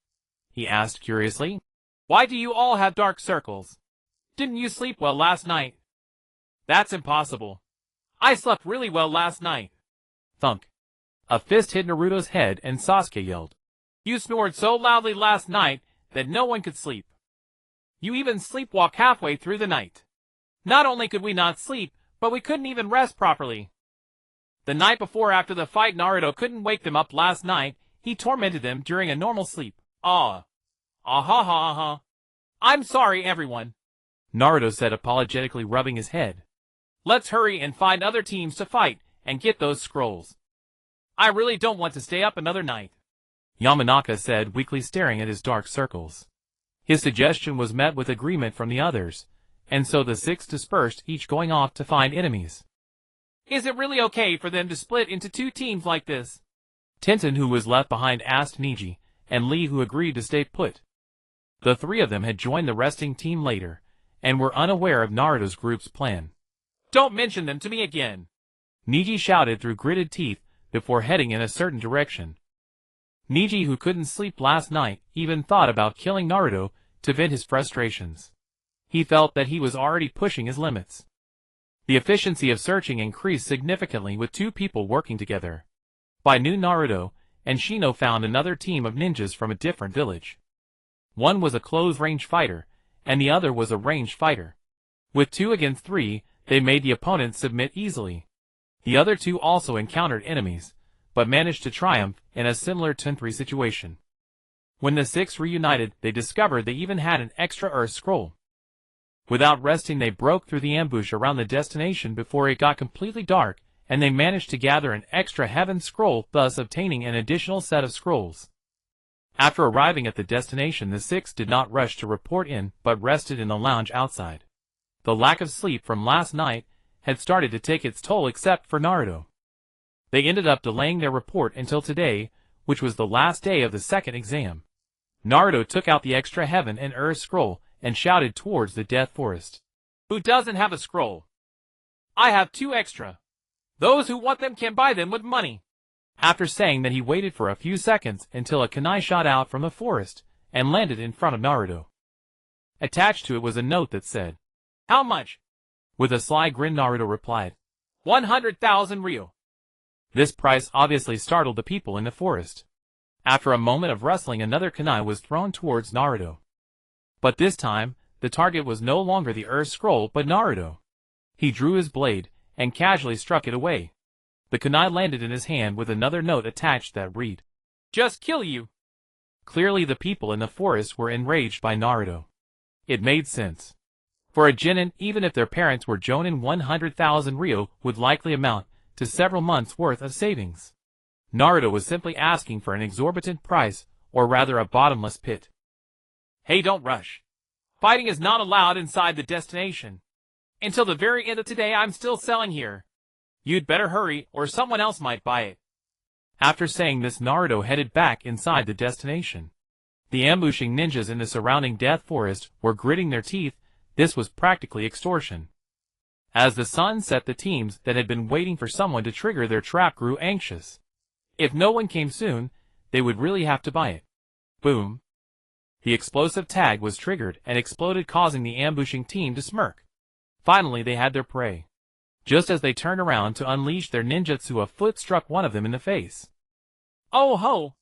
He asked curiously, "Why do you all have dark circles? Didn't you sleep well last night?" "That's impossible. I slept really well last night." Thunk. A fist hit Naruto's head and Sasuke yelled. "You snored so loudly last night that no one could sleep. You even sleepwalk halfway through the night." Not only could we not sleep, but we couldn't even rest properly. The night before after the fight, Naruto couldn't wake them up last night. He tormented them during a normal sleep. Ah ha ha ha. I'm sorry, everyone, Naruto said, apologetically rubbing his head. Let's hurry and find other teams to fight and get those scrolls. I really don't want to stay up another night, Yamanaka said, weakly staring at his dark circles. His suggestion was met with agreement from the others, and so the six dispersed, each going off to find enemies. Is it really okay for them to split into two teams like this? Tenten, who was left behind, asked Neji, and Lee, who agreed to stay put. The three of them had joined the resting team later, and were unaware of Naruto's group's plan. Don't mention them to me again, Neji shouted through gritted teeth before heading in a certain direction. Neji, who couldn't sleep last night, even thought about killing Naruto to vent his frustrations. He felt that he was already pushing his limits. The efficiency of searching increased significantly with two people working together. By noon, Naruto and Shino found another team of ninjas from a different village. One was a close-range fighter, and the other was a ranged fighter. With 2 against 3, they made the opponents submit easily. The other two also encountered enemies, but managed to triumph in a similar 10-3 situation. When the six reunited, they discovered they even had an extra Earth scroll. Without resting, they broke through the ambush around the destination before it got completely dark, and they managed to gather an extra Heaven scroll, thus obtaining an additional set of scrolls. After arriving at the destination, the six did not rush to report in, but rested in the lounge outside. The lack of sleep from last night had started to take its toll, except for Naruto. They ended up delaying their report until today, which was the last day of the second exam. Naruto took out the extra Heaven and Earth scroll and shouted towards the Death Forest. Who doesn't have a scroll? I have 2 extra. Those who want them can buy them with money. After saying that, he waited for a few seconds until a kunai shot out from the forest and landed in front of Naruto. Attached to it was a note that said, "How much?" With a sly grin, Naruto replied, 100,000 ryo. This price obviously startled the people in the forest. After a moment of wrestling, another kunai was thrown towards Naruto. But this time, the target was no longer the Earth Scroll but Naruto. He drew his blade and casually struck it away. The kunai landed in his hand with another note attached that read, "Just kill you." Clearly the people in the forest were enraged by Naruto. It made sense. For a genin, even if their parents were jonin, 100,000 ryo would likely amount to several months' worth of savings. Naruto was simply asking for an exorbitant price, or rather a bottomless pit. Hey, don't rush. Fighting is not allowed inside the destination. Until the very end of today, I'm still selling here. You'd better hurry, or someone else might buy it. After saying this, Naruto headed back inside the destination. The ambushing ninjas in the surrounding Death Forest were gritting their teeth. This was practically extortion. As the sun set, the teams that had been waiting for someone to trigger their trap grew anxious. If no one came soon, they would really have to buy it. Boom. The explosive tag was triggered and exploded, causing the ambushing team to smirk. Finally, they had their prey. Just as they turned around to unleash their ninjutsu, a foot struck one of them in the face. Oh ho!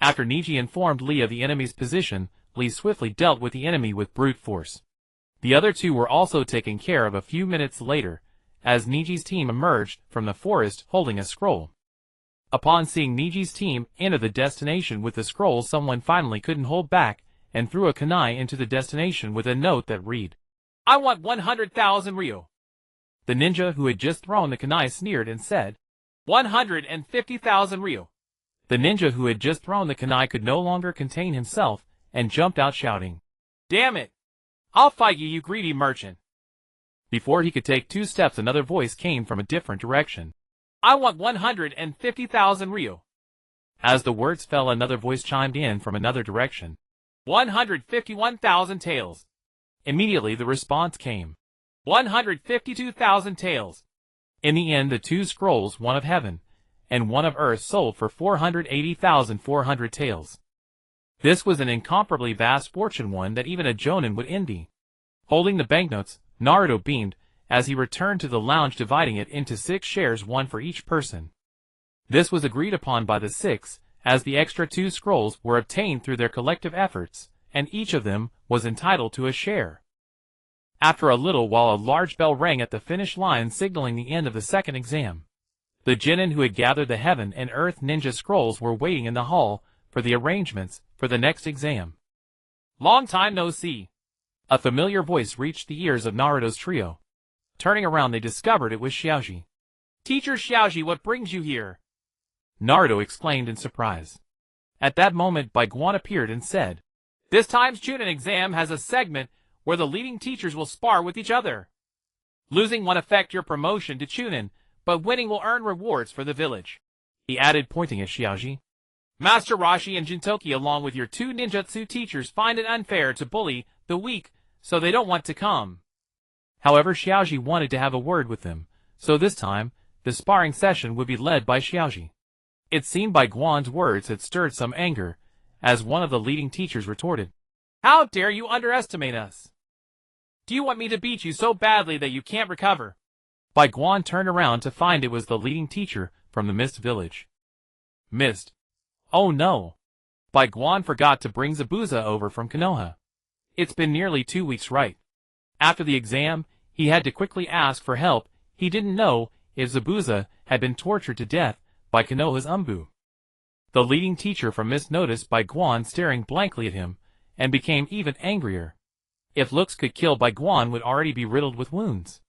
After Neji informed Lee of the enemy's position, Lee swiftly dealt with the enemy with brute force. The other two were also taken care of a few minutes later, as Neji's team emerged from the forest holding a scroll. Upon seeing Neji's team enter the destination with the scroll, someone finally couldn't hold back and threw a kunai into the destination with a note that read, "I want 100,000 ryo." The ninja who had just thrown the kunai sneered and said, 150,000 ryo. The ninja who had just thrown the kunai could no longer contain himself and jumped out shouting, "Damn it! I'll fight you, you greedy merchant." Before he could take 2 steps, another voice came from a different direction. "I want 150,000 ryo." As the words fell, another voice chimed in from another direction. 151,000 taels. Immediately the response came. 152,000 taels. In the end, the 2 scrolls, one of heaven and one of earth, sold for 480,400 taels. This was an incomparably vast fortune, one that even a jonin would envy. Holding the banknotes, Naruto beamed as he returned to the lounge, dividing it into 6 shares, one for each person. This was agreed upon by the 6, as the extra 2 scrolls were obtained through their collective efforts, and each of them was entitled to a share. After a little while a large bell rang at the finish line signaling the end of the second exam. The genin who had gathered the heaven and earth ninja scrolls were waiting in the hall for the arrangements for the next exam. Long time no see. A familiar voice reached the ears of Naruto's trio. Turning around they discovered it was Xiaoji. Teacher Xiaoji, what brings you here? Naruto exclaimed in surprise. At that moment Bai Guan appeared and said, This time's Chunin exam has a segment where the leading teachers will spar with each other. Losing won't affect your promotion to Chunin, but winning will earn rewards for the village. He added, pointing at Xiaoji. Master Rashi and Jintoki along with your 2 ninjutsu teachers find it unfair to bully the weak, so they don't want to come. However, Xiaoji wanted to have a word with them, so this time, the sparring session would be led by Xiaoji. It seemed Bai Guan's words had stirred some anger, as one of the leading teachers retorted. How dare you underestimate us? Do you want me to beat you so badly that you can't recover? Bai Guan turned around to find it was the leading teacher from the Mist Village. Mist. Oh no! Bai Guan forgot to bring Zabuza over from Konoha. It's been nearly 2 weeks, right? After the exam, he had to quickly ask for help. He didn't know if Zabuza had been tortured to death by Konoha's Umbu. The leading teacher from Mist noticed Bai Guan staring blankly at him, and became even angrier. If looks could kill, Bai Guan would already be riddled with wounds.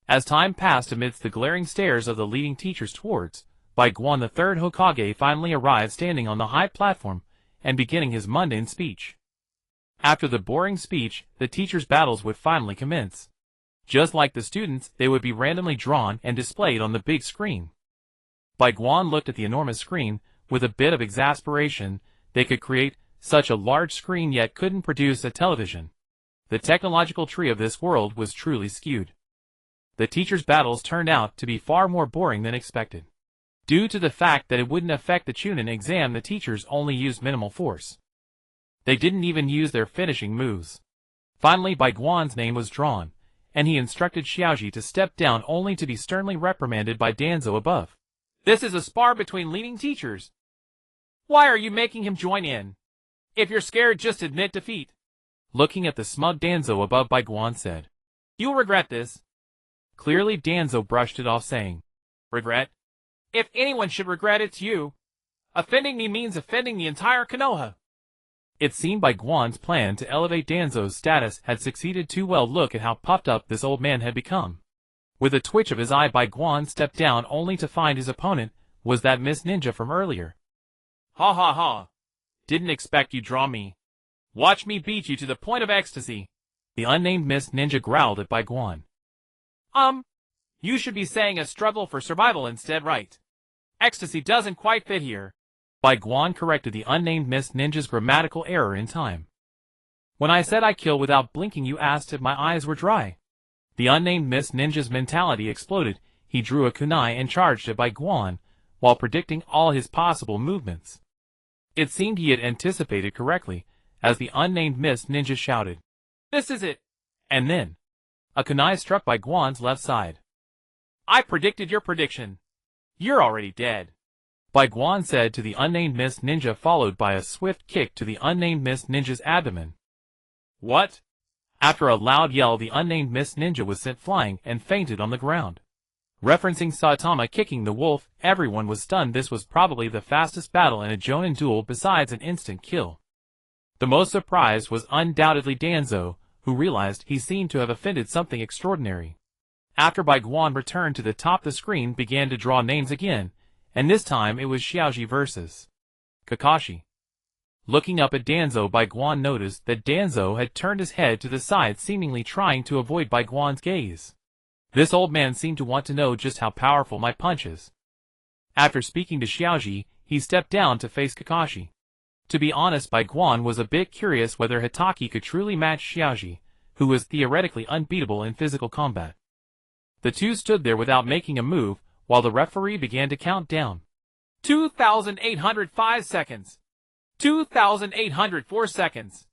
As time passed amidst the glaring stares of the leading teachers towards Bai Guan, the third Hokage finally arrived, standing on the high platform and beginning his mundane speech. After the boring speech, the teachers' battles would finally commence. Just like the students, they would be randomly drawn and displayed on the big screen. Bai Guan looked at the enormous screen with a bit of exasperation. They could create such a large screen yet couldn't produce a television. The technological tree of this world was truly skewed. The teachers' battles turned out to be far more boring than expected. Due to the fact that it wouldn't affect the Chunin exam, the teachers only used minimal force. They didn't even use their finishing moves. Finally, Bai Guan's name was drawn, and he instructed Xiaoji to step down, only to be sternly reprimanded by Danzo above. This is a spar between leading teachers. Why are you making him join in? If you're scared, just admit defeat. Looking at the smug Danzo above, Bai Guan said, You'll regret this. Clearly Danzo brushed it off, saying, Regret? If anyone should regret, it's you. Offending me means offending the entire Konoha. It seemed Bai Guan's plan to elevate Danzo's status had succeeded too well. Look at how puffed up this old man had become. With a twitch of his eye, Bai Guan stepped down, only to find his opponent was that Miss Ninja from earlier. Ha ha ha. Didn't expect you draw me. Watch me beat you to the point of ecstasy. The unnamed Miss Ninja growled at Bai Guan. You should be saying a struggle for survival instead, right? Ecstasy doesn't quite fit here. Bai Guan corrected the unnamed Miss Ninja's grammatical error in time. When I said I kill without blinking, you asked if my eyes were dry. The unnamed Miss Ninja's mentality exploded. He drew a kunai and charged at Bai Guan, while predicting all his possible movements. It seemed he had anticipated correctly, as the unnamed Miss Ninja shouted, This is it! And then, a kunai struck Bai Guan's left side. I predicted your prediction. You're already dead. Bai Guan said to the unnamed Miss Ninja, followed by a swift kick to the unnamed Miss Ninja's abdomen. What? After a loud yell, the unnamed Miss Ninja was sent flying and fainted on the ground. Referencing Saitama kicking the wolf, everyone was stunned. This was probably the fastest battle in a Jonin duel besides an instant kill. The most surprised was undoubtedly Danzo, who realized he seemed to have offended something extraordinary. After Bai Guan returned to the top, the screen began to draw names again, and this time it was Xiaoji versus Kakashi. Looking up at Danzo, Bai Guan noticed that Danzo had turned his head to the side, seemingly trying to avoid Bai Guan's gaze. This old man seemed to want to know just how powerful my punch is. After speaking to Xiaoji, he stepped down to face Kakashi. To be honest, Bai Guan was a bit curious whether Hitaki could truly match Xiaoji, who was theoretically unbeatable in physical combat. The two stood there without making a move, while the referee began to count down. 2,805 seconds. 2,804 seconds.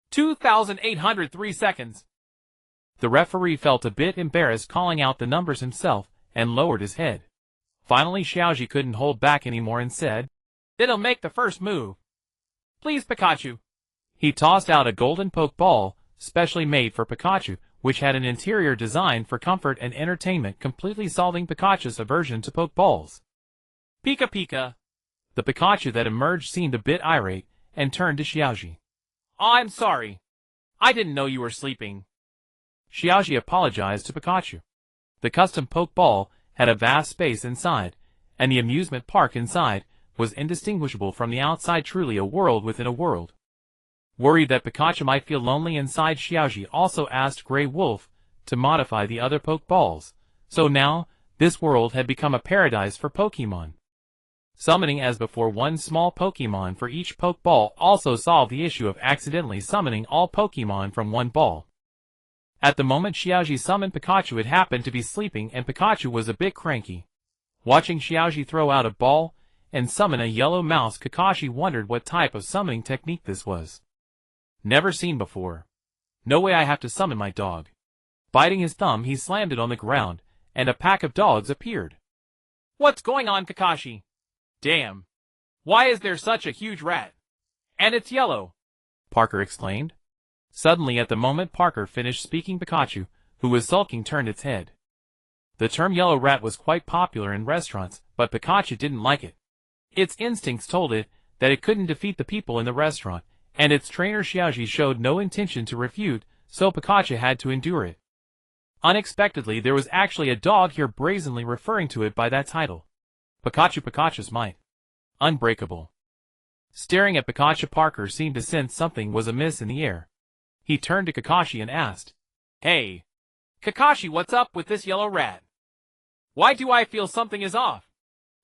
2,803 seconds. The referee felt a bit embarrassed calling out the numbers himself, and lowered his head. Finally Xiaoji couldn't hold back anymore and said, Then I'll make the first move. Please, Pikachu. He tossed out a golden poke ball, specially made for Pikachu, which had an interior designed for comfort and entertainment, completely solving Pikachu's aversion to Pokeballs. Pika Pika. The Pikachu that emerged seemed a bit irate, and turned to Xiaoji. I'm sorry. I didn't know you were sleeping. Xiaoji apologized to Pikachu. The custom Pokeball had a vast space inside, and the amusement park inside was indistinguishable from the outside, truly a world within a world. Worried that Pikachu might feel lonely inside, Xiaoji also asked Grey Wolf to modify the other Pokeballs, so now this world had become a paradise for Pokemon. Summoning as before one small Pokemon for each Pokeball also solved the issue of accidentally summoning all Pokemon from one ball. At the moment Xiaoji summoned Pikachu, it happened to be sleeping, and Pikachu was a bit cranky. Watching Xiaoji throw out a ball and summon a yellow mouse, Kakashi wondered what type of summoning technique this was. Never seen before. No way, I have to summon my dog. Biting his thumb, he slammed it on the ground, and a pack of dogs appeared. What's going on, Kakashi? Damn. Why is there such a huge rat? And it's yellow, Parker exclaimed. Suddenly, at the moment Parker finished speaking, Pikachu, who was sulking, turned its head. The term yellow rat was quite popular in restaurants, but Pikachu didn't like it. Its instincts told it that it couldn't defeat the people in the restaurant, and its trainer Xiaoji showed no intention to refute, so Pikachu had to endure it. Unexpectedly, there was actually a dog here brazenly referring to it by that title. Pikachu's might. Unbreakable. Staring at Pikachu, Parker seemed to sense something was amiss in the air. He turned to Kakashi and asked, Hey, Kakashi, what's up with this yellow rat? Why do I feel something is off?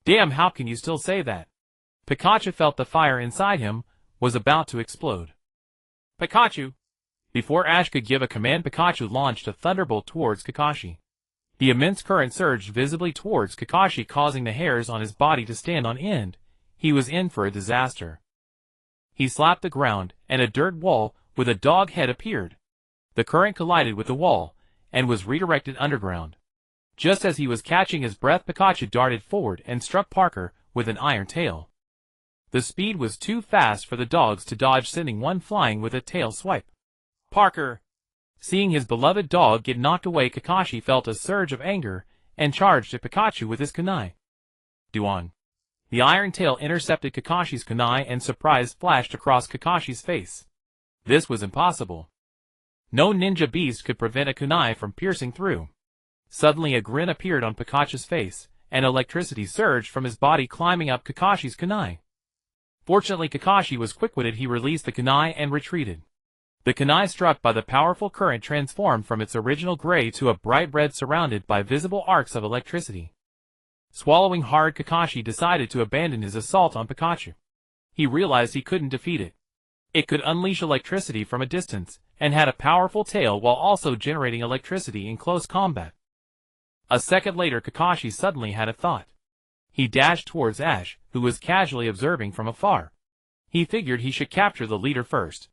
Damn, how can you still say that? Pikachu felt the fire inside him was about to explode. Pikachu. Before Ash could give a command, Pikachu launched a thunderbolt towards Kakashi. The immense current surged visibly towards Kakashi, causing the hairs on his body to stand on end. He was in for a disaster. He slapped the ground, and a dirt wall with a dog head appeared. The current collided with the wall, and was redirected underground. Just as he was catching his breath, Pikachu darted forward and struck Parker with an iron tail. The speed was too fast for the dogs to dodge, sending one flying with a tail swipe. Parker. Seeing his beloved dog get knocked away, Kakashi felt a surge of anger and charged at Pikachu with his kunai. Duon. The iron tail intercepted Kakashi's kunai, and surprise flashed across Kakashi's face. This was impossible. No ninja beast could prevent a kunai from piercing through. Suddenly a grin appeared on Pikachu's face, and electricity surged from his body, climbing up Kakashi's kunai. Fortunately, Kakashi was quick-witted. He released the kunai and retreated. The kunai, struck by the powerful current, transformed from its original gray to a bright red, surrounded by visible arcs of electricity. Swallowing hard, Kakashi decided to abandon his assault on Pikachu. He realized he couldn't defeat it. It could unleash electricity from a distance, and had a powerful tail while also generating electricity in close combat. A second later, Kakashi suddenly had a thought. He dashed towards Ash, who was casually observing from afar. He figured he should capture the leader first.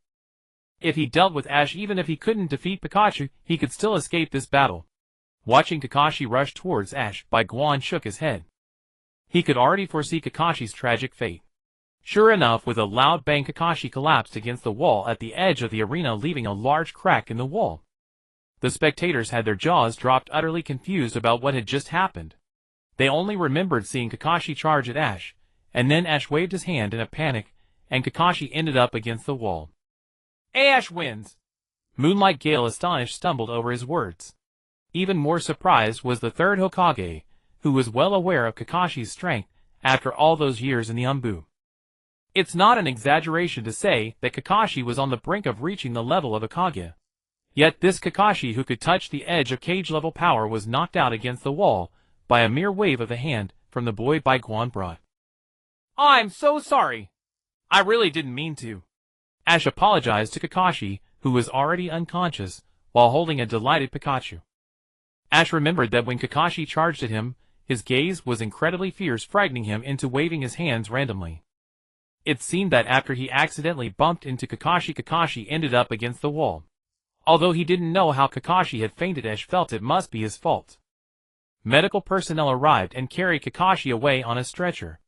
If he dealt with Ash, even if he couldn't defeat Pikachu, he could still escape this battle. Watching Kakashi rush towards Ash, Bai Guan shook his head. He could already foresee Kakashi's tragic fate. Sure enough, with a loud bang, Kakashi collapsed against the wall at the edge of the arena, leaving a large crack in the wall. The spectators had their jaws dropped, utterly confused about what had just happened. They only remembered seeing Kakashi charge at Ash, and then Ash waved his hand in a panic, and Kakashi ended up against the wall. Ash wins. Moonlight Gale, astonished, stumbled over his words. Even more surprised was the third Hokage, who was well aware of Kakashi's strength after all those years in the Anbu. It's not an exaggeration to say that Kakashi was on the brink of reaching the level of Hokage. Yet this Kakashi, who could touch the edge of cage-level power, was knocked out against the wall by a mere wave of the hand from the boy Bai Guan brought. I'm so sorry. I really didn't mean to. Ash apologized to Kakashi, who was already unconscious, while holding a delighted Pikachu. Ash remembered that when Kakashi charged at him, his gaze was incredibly fierce, frightening him into waving his hands randomly. It seemed that after he accidentally bumped into Kakashi, Kakashi ended up against the wall. Although he didn't know how Kakashi had fainted, Ash felt it must be his fault. Medical personnel arrived and carried Kakashi away on a stretcher.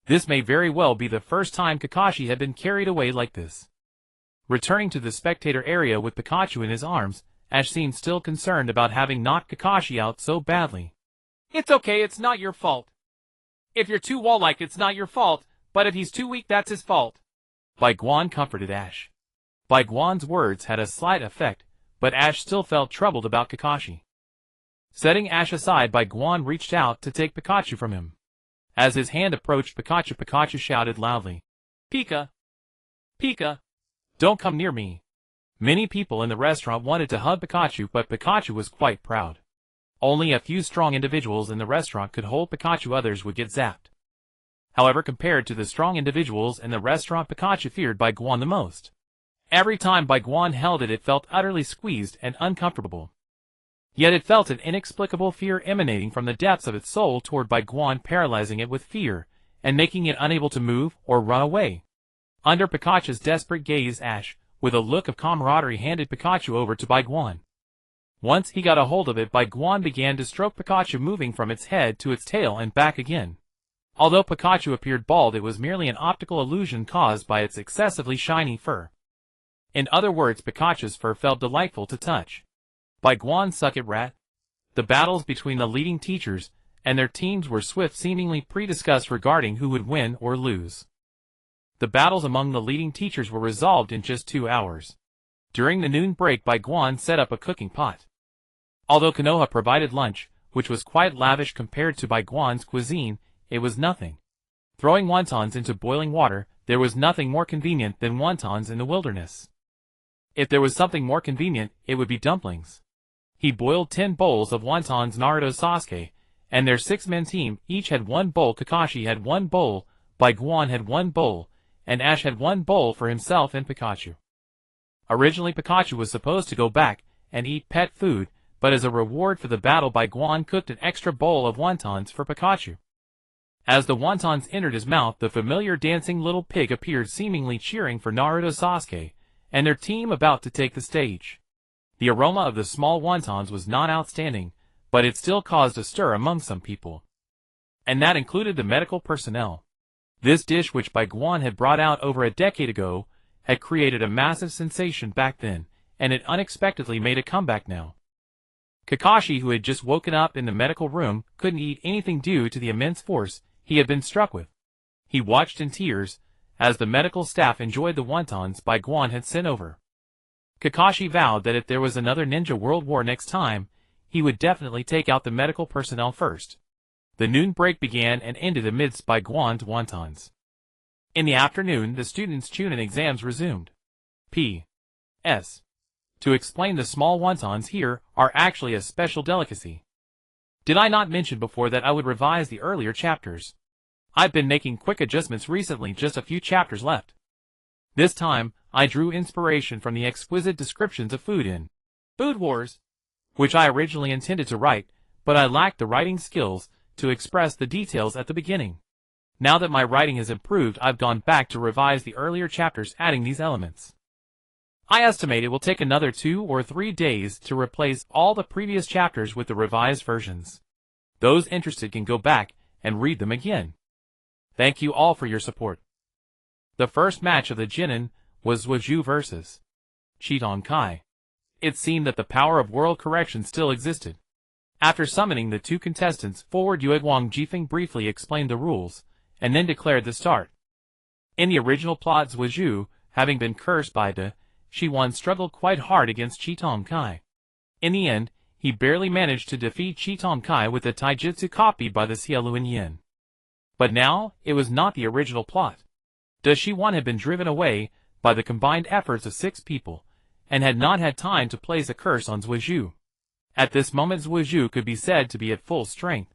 This may very well be the first time Kakashi had been carried away like this. Returning to the spectator area with Pikachu in his arms, Ash seemed still concerned about having knocked Kakashi out so badly. It's okay, it's not your fault. If you're too wall-like, it's not your fault, but if he's too weak, that's his fault. Bai Guan comforted Ash. Bai Guan's words had a slight effect, but Ash still felt troubled about Kakashi. Setting Ash aside, Bai Guan reached out to take Pikachu from him. As his hand approached Pikachu, Pikachu shouted loudly, "Pika! Pika! Don't come near me!" Many people in the restaurant wanted to hug Pikachu, but Pikachu was quite proud. Only a few strong individuals in the restaurant could hold Pikachu, others would get zapped. However, compared to the strong individuals in the restaurant, Pikachu feared Bai Guan the most. Every time Bai Guan held it, it felt utterly squeezed and uncomfortable. Yet it felt an inexplicable fear emanating from the depths of its soul toward Bai Guan, paralyzing it with fear, and making it unable to move or run away. Under Pikachu's desperate gaze, Ash, with a look of camaraderie, handed Pikachu over to Bai Guan. Once he got a hold of it, Bai Guan began to stroke Pikachu, moving from its head to its tail and back again. Although Pikachu appeared bald, it was merely an optical illusion caused by its excessively shiny fur. In other words, Pikachu's fur felt delightful to touch. Bai Guan, suck it, rat. The battles between the leading teachers and their teams were swift, seemingly pre-discussed regarding who would win or lose. The battles among the leading teachers were resolved in just 2 hours. During the noon break, Bai Guan set up a cooking pot. Although Konoha provided lunch, which was quite lavish compared to Bai Guan's cuisine, it was nothing. Throwing wontons into boiling water, there was nothing more convenient than wontons in the wilderness. If there was something more convenient, it would be dumplings. He boiled 10 bowls of wontons. Naruto, Sasuke, and their 6-man team each had 1 bowl. Kakashi had 1 bowl, Bai Guan had 1 bowl, and Ash had 1 bowl for himself and Pikachu. Originally, Pikachu was supposed to go back and eat pet food, but as a reward for the battle, Bai Guan cooked an extra bowl of wontons for Pikachu. As the wontons entered his mouth, the familiar dancing little pig appeared, seemingly cheering for Naruto, Sasuke, and their team about to take the stage. The aroma of the small wontons was not outstanding, but it still caused a stir among some people. And that included the medical personnel. This dish, which Bai Guan had brought out over a decade ago, had created a massive sensation back then, and it unexpectedly made a comeback now. Kakashi, who had just woken up in the medical room, couldn't eat anything due to the immense force he had been struck with. He watched in tears as the medical staff enjoyed the wontons Bai Guan had sent over. Kakashi vowed that if there was another ninja world war next time, he would definitely take out the medical personnel first. The noon break began and ended amidst Bai Guan's wontons. In the afternoon, the students' Chunin exams resumed. P.S. To explain, the small wontons here are actually a special delicacy. Did I not mention before that I would revise the earlier chapters? I've been making quick adjustments recently, just a few chapters left. This time, I drew inspiration from the exquisite descriptions of food in Food Wars, which I originally intended to write, but I lacked the writing skills to express the details at the beginning. Now that my writing has improved, I've gone back to revise the earlier chapters, adding these elements. I estimate it will take another 2 or 3 days to replace all the previous chapters with the revised versions. Those interested can go back and read them again. Thank you all for your support. The first match of the Jinin was Zhuoju vs. Chiton Kai. It seemed that the power of world correction still existed. After summoning the 2 contestants forward, Wang Jifeng briefly explained the rules, and then declared the start. In the original plot, Zhuoju, having been cursed by De Shiwan, struggled quite hard against Chiton Kai. In the end, he barely managed to defeat Chiton Kai with the taijutsu copied by the Xiaoluan Yin. But now, it was not the original plot. De Shiwan had been driven away by the combined efforts of 6 people, and had not had time to place a curse on Zhuoju. At this moment, Zhuoju could be said to be at full strength.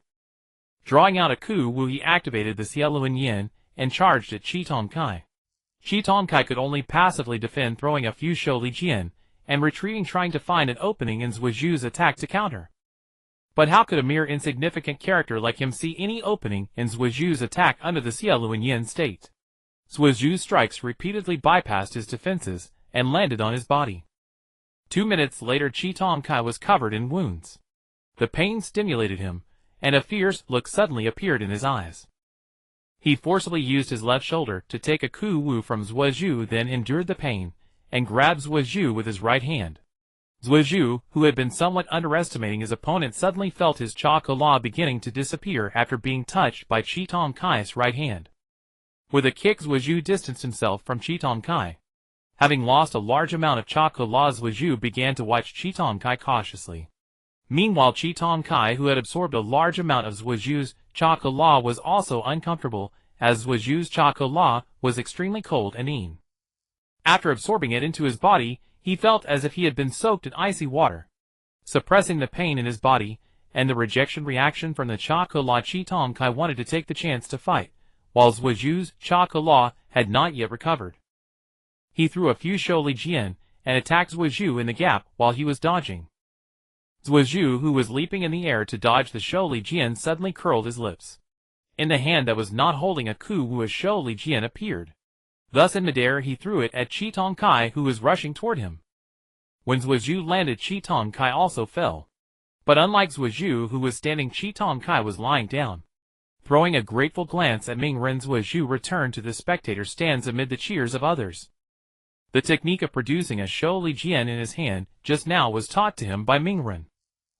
Drawing out a coup wu, he activated the Xiaoluan Yin and charged at Chiton Kai. Chiton Kai could only passively defend, throwing a few Shou Jian, and retreating, trying to find an opening in Zhuoju's attack to counter. But how could a mere insignificant character like him see any opening in Zhuoju's attack under the Xiaoluan Yin state? Zhuoju's strikes repeatedly bypassed his defenses and landed on his body. 2 minutes later, Chiton Kai was covered in wounds. The pain stimulated him, and a fierce look suddenly appeared in his eyes. He forcibly used his left shoulder to take a coup wu from Zhuoju, then endured the pain, and grabbed Zhuoju with his right hand. Zhuozhu, who had been somewhat underestimating his opponent, suddenly felt his Cha-Cola beginning to disappear after being touched by Chi-Tong Kai's right hand. With a kick, Zhuozhu distanced himself from Chi-Tong Kai. Having lost a large amount of Cha-Cola, Zhuozhu began to watch Chi-Tong Kai cautiously. Meanwhile, Chi-Tong Kai, who had absorbed a large amount of Zhuozhu's Cha-Cola, was also uncomfortable, as Zhuozhu's Cha-Cola was extremely cold and mean. After absorbing it into his body, he felt as if he had been soaked in icy water. Suppressing the pain in his body, and the rejection reaction from the Cha-Cola, Chi-Tong Kai wanted to take the chance to fight, while Zhuozhu's Cha-Cola had not yet recovered. He threw a few Shouli Jian, and attacked Zhuozhu in the gap while he was dodging. Zhuozhu, who was leaping in the air to dodge the Shouli Jian, suddenly curled his lips. In the hand that was not holding a coup, a Shouli Jian appeared. Thus in midair he threw it at Chi-Tong Kai, who was rushing toward him. When Zhuozhu landed, Chi-Tong Kai also fell. But unlike Zhuozhu, who was standing, Chi-Tong Kai was lying down. Throwing a grateful glance at Mingren, Zhuozhu returned to the spectator stands amid the cheers of others. The technique of producing a Shouli Jian in his hand just now was taught to him by Mingren.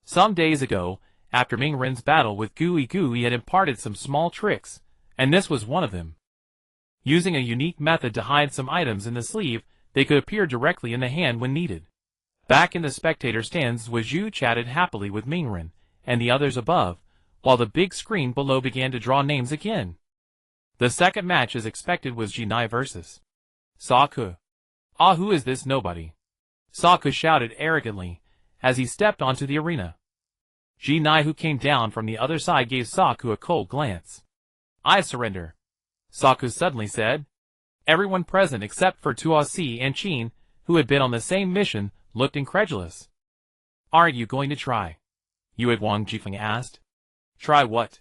Some days ago, after Mingren's battle with Gui, he had imparted some small tricks, and this was one of them. Using a unique method to hide some items in the sleeve, they could appear directly in the hand when needed. Back in the spectator stands, Zhuozhu chatted happily with Mingren and the others above, while the big screen below began to draw names again. The second match, as expected, was Jinai versus Saku. "Ah, who is this nobody?" Saku shouted arrogantly as he stepped onto the arena. Jinai, who came down from the other side, gave Saku a cold glance. "I surrender," Saku suddenly said. Everyone present except for Tuosi and Chin, who had been on the same mission, looked incredulous. "Aren't you going to try?" Yue Guang Jifeng asked. "Try what?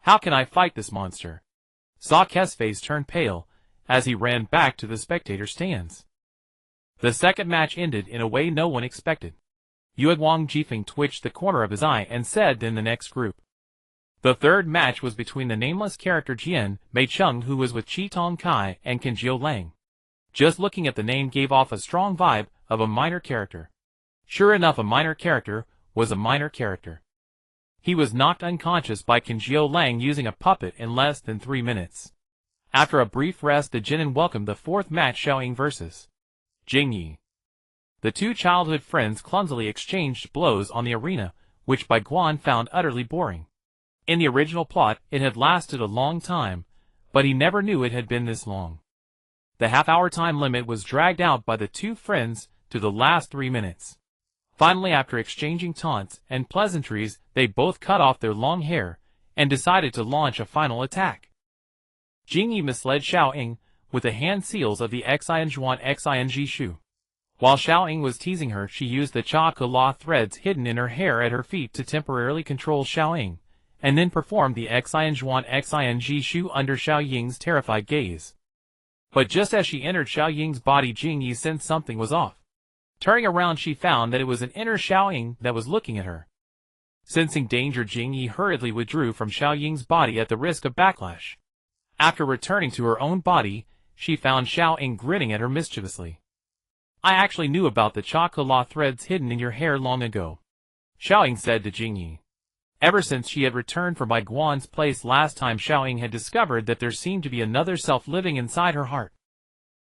How can I fight this monster?" Saku's face turned pale as he ran back to the spectator stands. The second match ended in a way no one expected. Yue Guang Jifeng twitched the corner of his eye and said in the next group. The third match was between the nameless character Jian Meicheng, who was with Chi-Tong Kai, and Kenjio Lang. Just looking at the name gave off a strong vibe of a minor character. Sure enough, a minor character was a minor character. He was knocked unconscious by Kenjio Lang using a puppet in less than 3 minutes. After a brief rest, the Jinin welcomed the fourth match, Xiaoying versus Jingyi. The two childhood friends clumsily exchanged blows on the arena, which Bai Guan found utterly boring. In the original plot, it had lasted a long time, but he never knew it had been this long. The half-hour time limit was dragged out by the two friends to the last 3 minutes. Finally, after exchanging taunts and pleasantries, they both cut off their long hair and decided to launch a final attack. Jingyi misled Xiaoying with the hand seals of the Xing Xing Shu. While Xiaoying was teasing her, she used the Cha-Cola threads hidden in her hair at her feet to temporarily control Xiaoying, and then performed the Xing Xing Shu under Xiaoying's terrified gaze. But just as she entered Xiaoying's body, Jingyi sensed something was off. Turning around, she found that it was an inner Xiaoying that was looking at her. Sensing danger, Jingyi hurriedly withdrew from Xiaoying's body at the risk of backlash. After returning to her own body, she found Xiaoying grinning at her mischievously. "I actually knew about the Cha-Cola threads hidden in your hair long ago," Xiaoying said to Jingyi. Ever since she had returned from Bai Guan's place last time, Xiaoying had discovered that there seemed to be another self living inside her heart.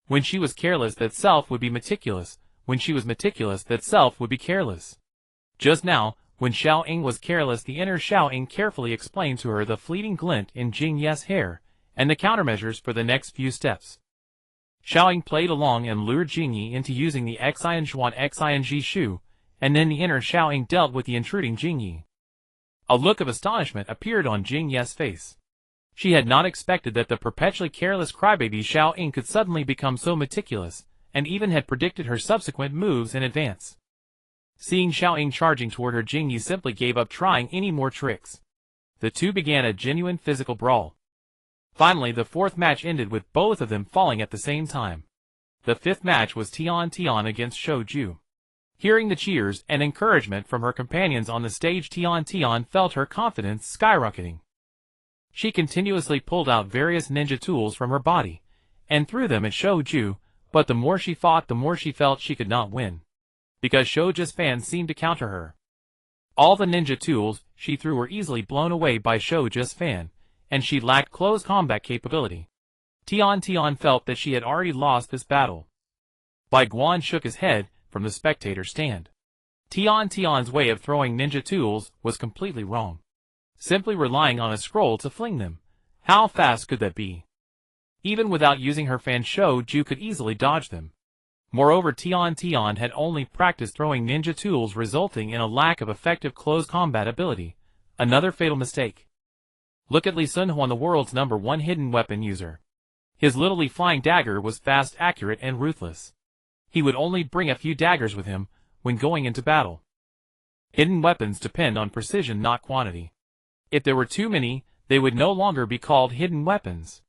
When she was careless, that self would be meticulous. When she was meticulous, that self would be careless. Just now, when Xiaoying was careless, the inner Xiaoying carefully explained to her the fleeting glint in Jingyi's hair, and the countermeasures for the next few steps. Xiaoying played along and lured Jingyi into using the Xing Xing Shu, and then the inner Xiaoying dealt with the intruding Jingyi. A look of astonishment appeared on Jingyi's face. She had not expected that the perpetually careless crybaby Xiaoying could suddenly become so meticulous, and even had predicted her subsequent moves in advance. Seeing Xiaoying charging toward her, Jingyi simply gave up trying any more tricks. The two began a genuine physical brawl. Finally, the fourth match ended with both of them falling at the same time. The fifth match was Tian against Shouju. Hearing the cheers and encouragement from her companions on the stage, Tian felt her confidence skyrocketing. She continuously pulled out various ninja tools from her body, and threw them at Shouju, but the more she fought, the more she felt she could not win. because Shoujo's fans seemed to counter her. All the ninja tools she threw were easily blown away by Shoujo's fan, and she lacked close combat capability. Tian felt that she had already lost this battle. Bai Guan shook his head from the spectator stand. Tian's way of throwing ninja tools was completely wrong. Simply relying on a scroll to fling them. How fast could that be? Even without using her fan, Shoujo could easily dodge them. Moreover, Tian had only practiced throwing ninja tools, resulting in a lack of effective close combat ability. Another fatal mistake. Look at Lee Sun-hwan, the world's #1 hidden weapon user. His little flying dagger was fast, accurate, and ruthless. He would only bring a few daggers with him when going into battle. Hidden weapons depend on precision, not quantity. If there were too many, they would no longer be called hidden weapons.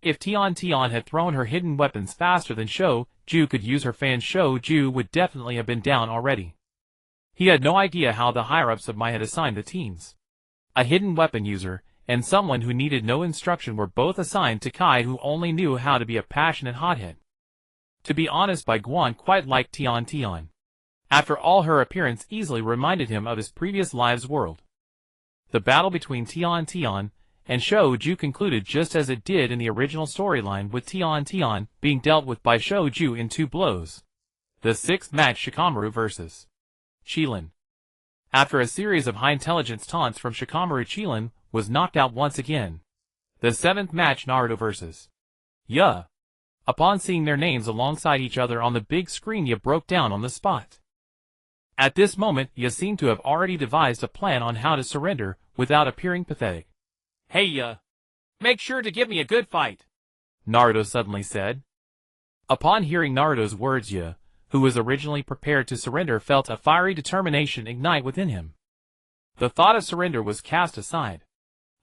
If Tian had thrown her hidden weapons faster than Shoujo could use her fan, Shoujo would definitely have been down already. He had no idea how the higher-ups of Mai had assigned the teams. A hidden weapon user and someone who needed no instruction were both assigned to Kai, who only knew how to be a passionate hothead. To be honest, Bai Guan quite liked Tian. After all, her appearance easily reminded him of his previous live's world. The battle between Tian and Shoujo concluded just as it did in the original storyline, with Tian being dealt with by Shoujo in 2 blows. The 6th match, Shikamaru vs. Chilin. After a series of high-intelligence taunts from Shikamaru, Chilin was knocked out once again. The 7th match, Naruto vs. Ya. Upon seeing their names alongside each other on the big screen, Ya broke down on the spot. At this moment, Ya seemed to have already devised a plan on how to surrender without appearing pathetic. "Hey Ya, make sure to give me a good fight," Naruto suddenly said. Upon hearing Naruto's words, Ya, who was originally prepared to surrender, felt a fiery determination ignite within him. The thought of surrender was cast aside.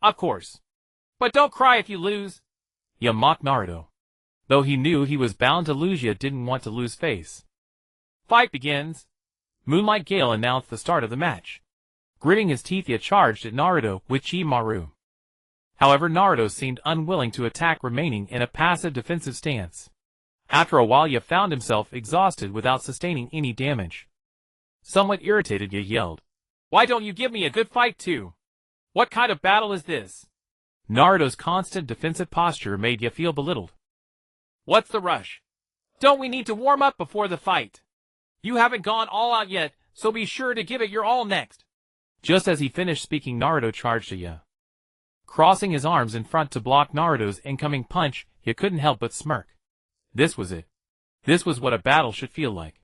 "Of course. But don't cry if you lose," Ya mocked Naruto. Though he knew he was bound to lose, Ya didn't want to lose face. "Fight begins." Moonlight Gale announced the start of the match. Gritting his teeth, Ya charged at Naruto with Chimaru. However, Naruto seemed unwilling to attack, remaining in a passive defensive stance. After a while, Ya found himself exhausted without sustaining any damage. Somewhat irritated, Ya yelled, "Why don't you give me a good fight too? What kind of battle is this?" Naruto's constant defensive posture made Ya feel belittled. "What's the rush? Don't we need to warm up before the fight? You haven't gone all out yet, so be sure to give it your all next." Just as he finished speaking, Naruto charged at Ya. Crossing his arms in front to block Naruto's incoming punch, Ya couldn't help but smirk. This was it. This was what a battle should feel like.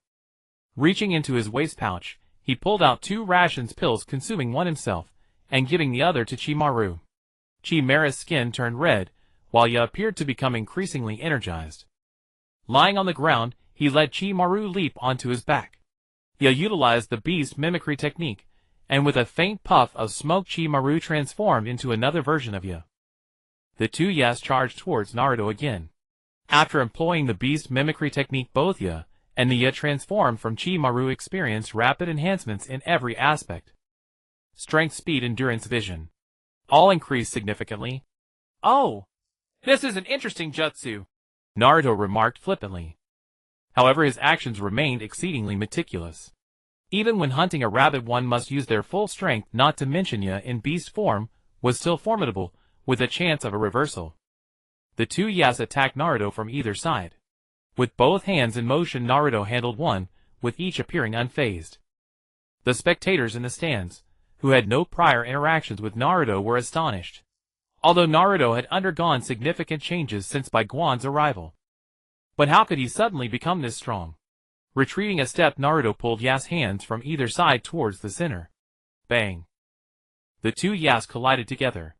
Reaching into his waist pouch, he pulled out 2 rations pills, consuming one himself, and giving the other to Chimaru. Chimera's skin turned red, while Ya appeared to become increasingly energized. Lying on the ground, he let Chimaru leap onto his back. Ya utilized the beast mimicry technique, and with a faint puff of smoke, Chimaru transformed into another version of Ya. The 2 Yas charged towards Naruto again. After employing the beast mimicry technique, both Ya and the Ya transformed from Chimaru experienced rapid enhancements in every aspect. Strength, speed, endurance, vision. All increased significantly. "Oh, this is an interesting jutsu," Naruto remarked flippantly. However, his actions remained exceedingly meticulous. Even when hunting a rabbit, one must use their full strength, not to mention Ya in beast form was still formidable, with a chance of a reversal. The 2 Yas attacked Naruto from either side. With both hands in motion, Naruto handled one, with each appearing unfazed. The spectators in the stands, who had no prior interactions with Naruto, were astonished. Although Naruto had undergone significant changes since Bai Guan's arrival. But how could he suddenly become this strong? Retreating a step, Naruto pulled Ya's hands from either side towards the center. Bang! The 2 Yas collided together.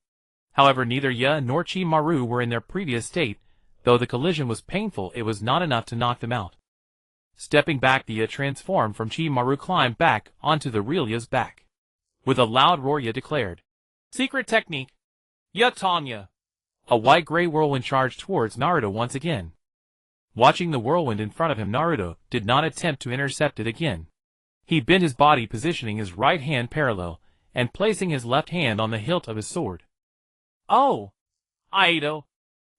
However, neither Ya nor Chimaru were in their previous state. Though the collision was painful, it was not enough to knock them out. Stepping back, the Ya transformed from Chimaru, climbed back onto the real Ya's back. With a loud roar, Ya declared, "Secret technique, Ya Tanya." A white-gray whirlwind charged towards Naruto once again. Watching the whirlwind in front of him, Naruto did not attempt to intercept it again. He bent his body, positioning his right hand parallel, and placing his left hand on the hilt of his sword. "Oh, Aido.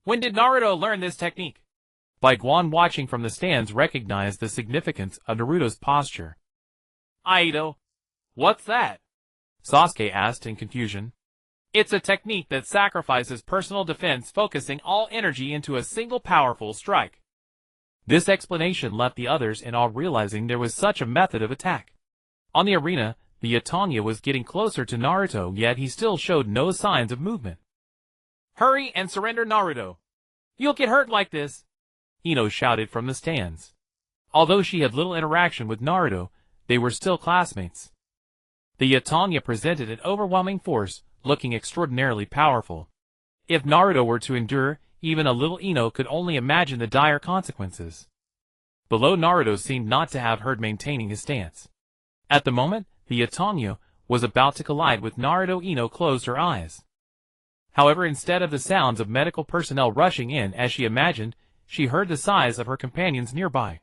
When did Naruto learn this technique?" Bai Guan, watching from the stands, recognized the significance of Naruto's posture. Aido. What's that? Sasuke asked in confusion. It's a technique that sacrifices personal defense, focusing all energy into a single powerful strike. This explanation left the others in awe, realizing there was such a method of attack. On the arena, the Yatanya was getting closer to Naruto, yet he still showed no signs of movement. Hurry and surrender, Naruto. You'll get hurt like this, Ino shouted from the stands. Although she had little interaction with Naruto, they were still classmates. The Yatanya presented an overwhelming force, looking extraordinarily powerful. If Naruto were to endure, even a little Ino could only imagine the dire consequences. Below, Naruto seemed not to have heard, maintaining his stance. At the moment, the Yatanya was about to collide with Naruto. Ino closed her eyes. However, instead of the sounds of medical personnel rushing in as she imagined, she heard the sighs of her companions nearby.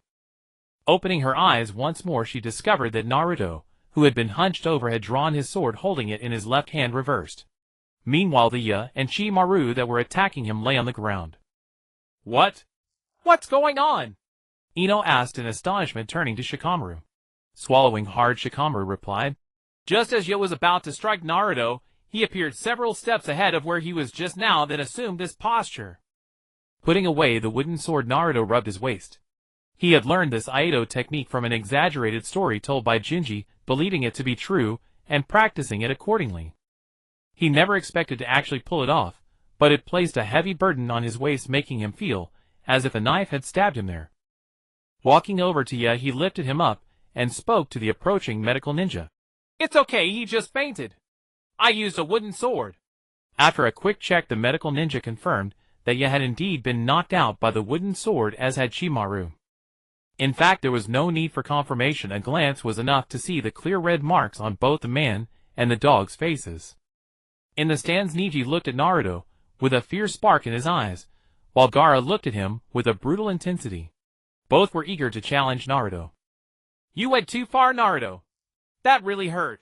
Opening her eyes once more, she discovered that Naruto, who had been hunched over, had drawn his sword, holding it in his left hand reversed. Meanwhile, the Ya and Chimaru that were attacking him lay on the ground. What? What's going on? Ino asked in astonishment, turning to Shikamaru. Swallowing hard, Shikamaru replied. Just as Ya was about to strike Naruto, he appeared several steps ahead of where he was just now, then assumed this posture. Putting away the wooden sword, Naruto rubbed his waist. He had learned this Aido technique from an exaggerated story told by Jinji, believing it to be true, and practicing it accordingly. He never expected to actually pull it off, but it placed a heavy burden on his waist, making him feel as if a knife had stabbed him there. Walking over to Ya, he lifted him up and spoke to the approaching medical ninja. It's okay, he just fainted. I used a wooden sword. After a quick check, the medical ninja confirmed that Ya had indeed been knocked out by the wooden sword, as had Chimaru. In fact, there was no need for confirmation. A glance was enough to see the clear red marks on both the man and the dog's faces. In the stands, Neji looked at Naruto with a fierce spark in his eyes, while Gaara looked at him with a brutal intensity. Both were eager to challenge Naruto. You went too far, Naruto. That really hurt.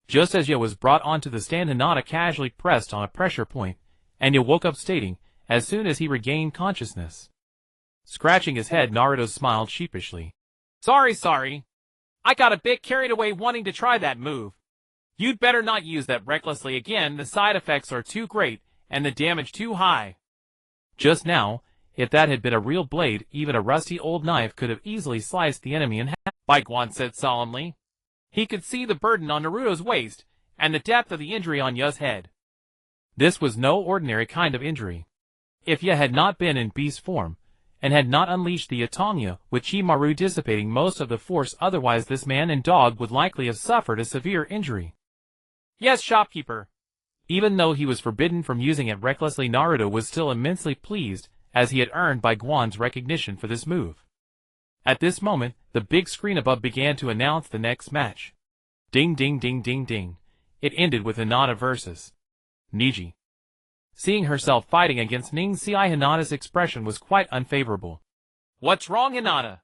Just as Ya was brought onto the stand, Hinata casually pressed on a pressure point, and Ya woke up, stating, as soon as he regained consciousness. Scratching his head, Naruto smiled sheepishly. Sorry. I got a bit carried away wanting to try that move. You'd better not use that recklessly again. The side effects are too great, and the damage too high. Just now, if that had been a real blade, even a rusty old knife could have easily sliced the enemy in half, Bai Guan said solemnly. He could see the burden on Naruto's waist, and the depth of the injury on Ya's head. This was no ordinary kind of injury. If Ya had not been in beast form, and had not unleashed the Yatanya, with Chimaru dissipating most of the force, otherwise this man and dog would likely have suffered a severe injury. Yes, shopkeeper. Even though he was forbidden from using it recklessly, Naruto was still immensely pleased, as he had earned Bai Guan's recognition for this move. At this moment, the big screen above began to announce the next match. Ding ding ding ding ding. It ended with Hinata versus Neji. Seeing herself fighting against Ning Ci, Hinata's expression was quite unfavorable. What's wrong, Hinata?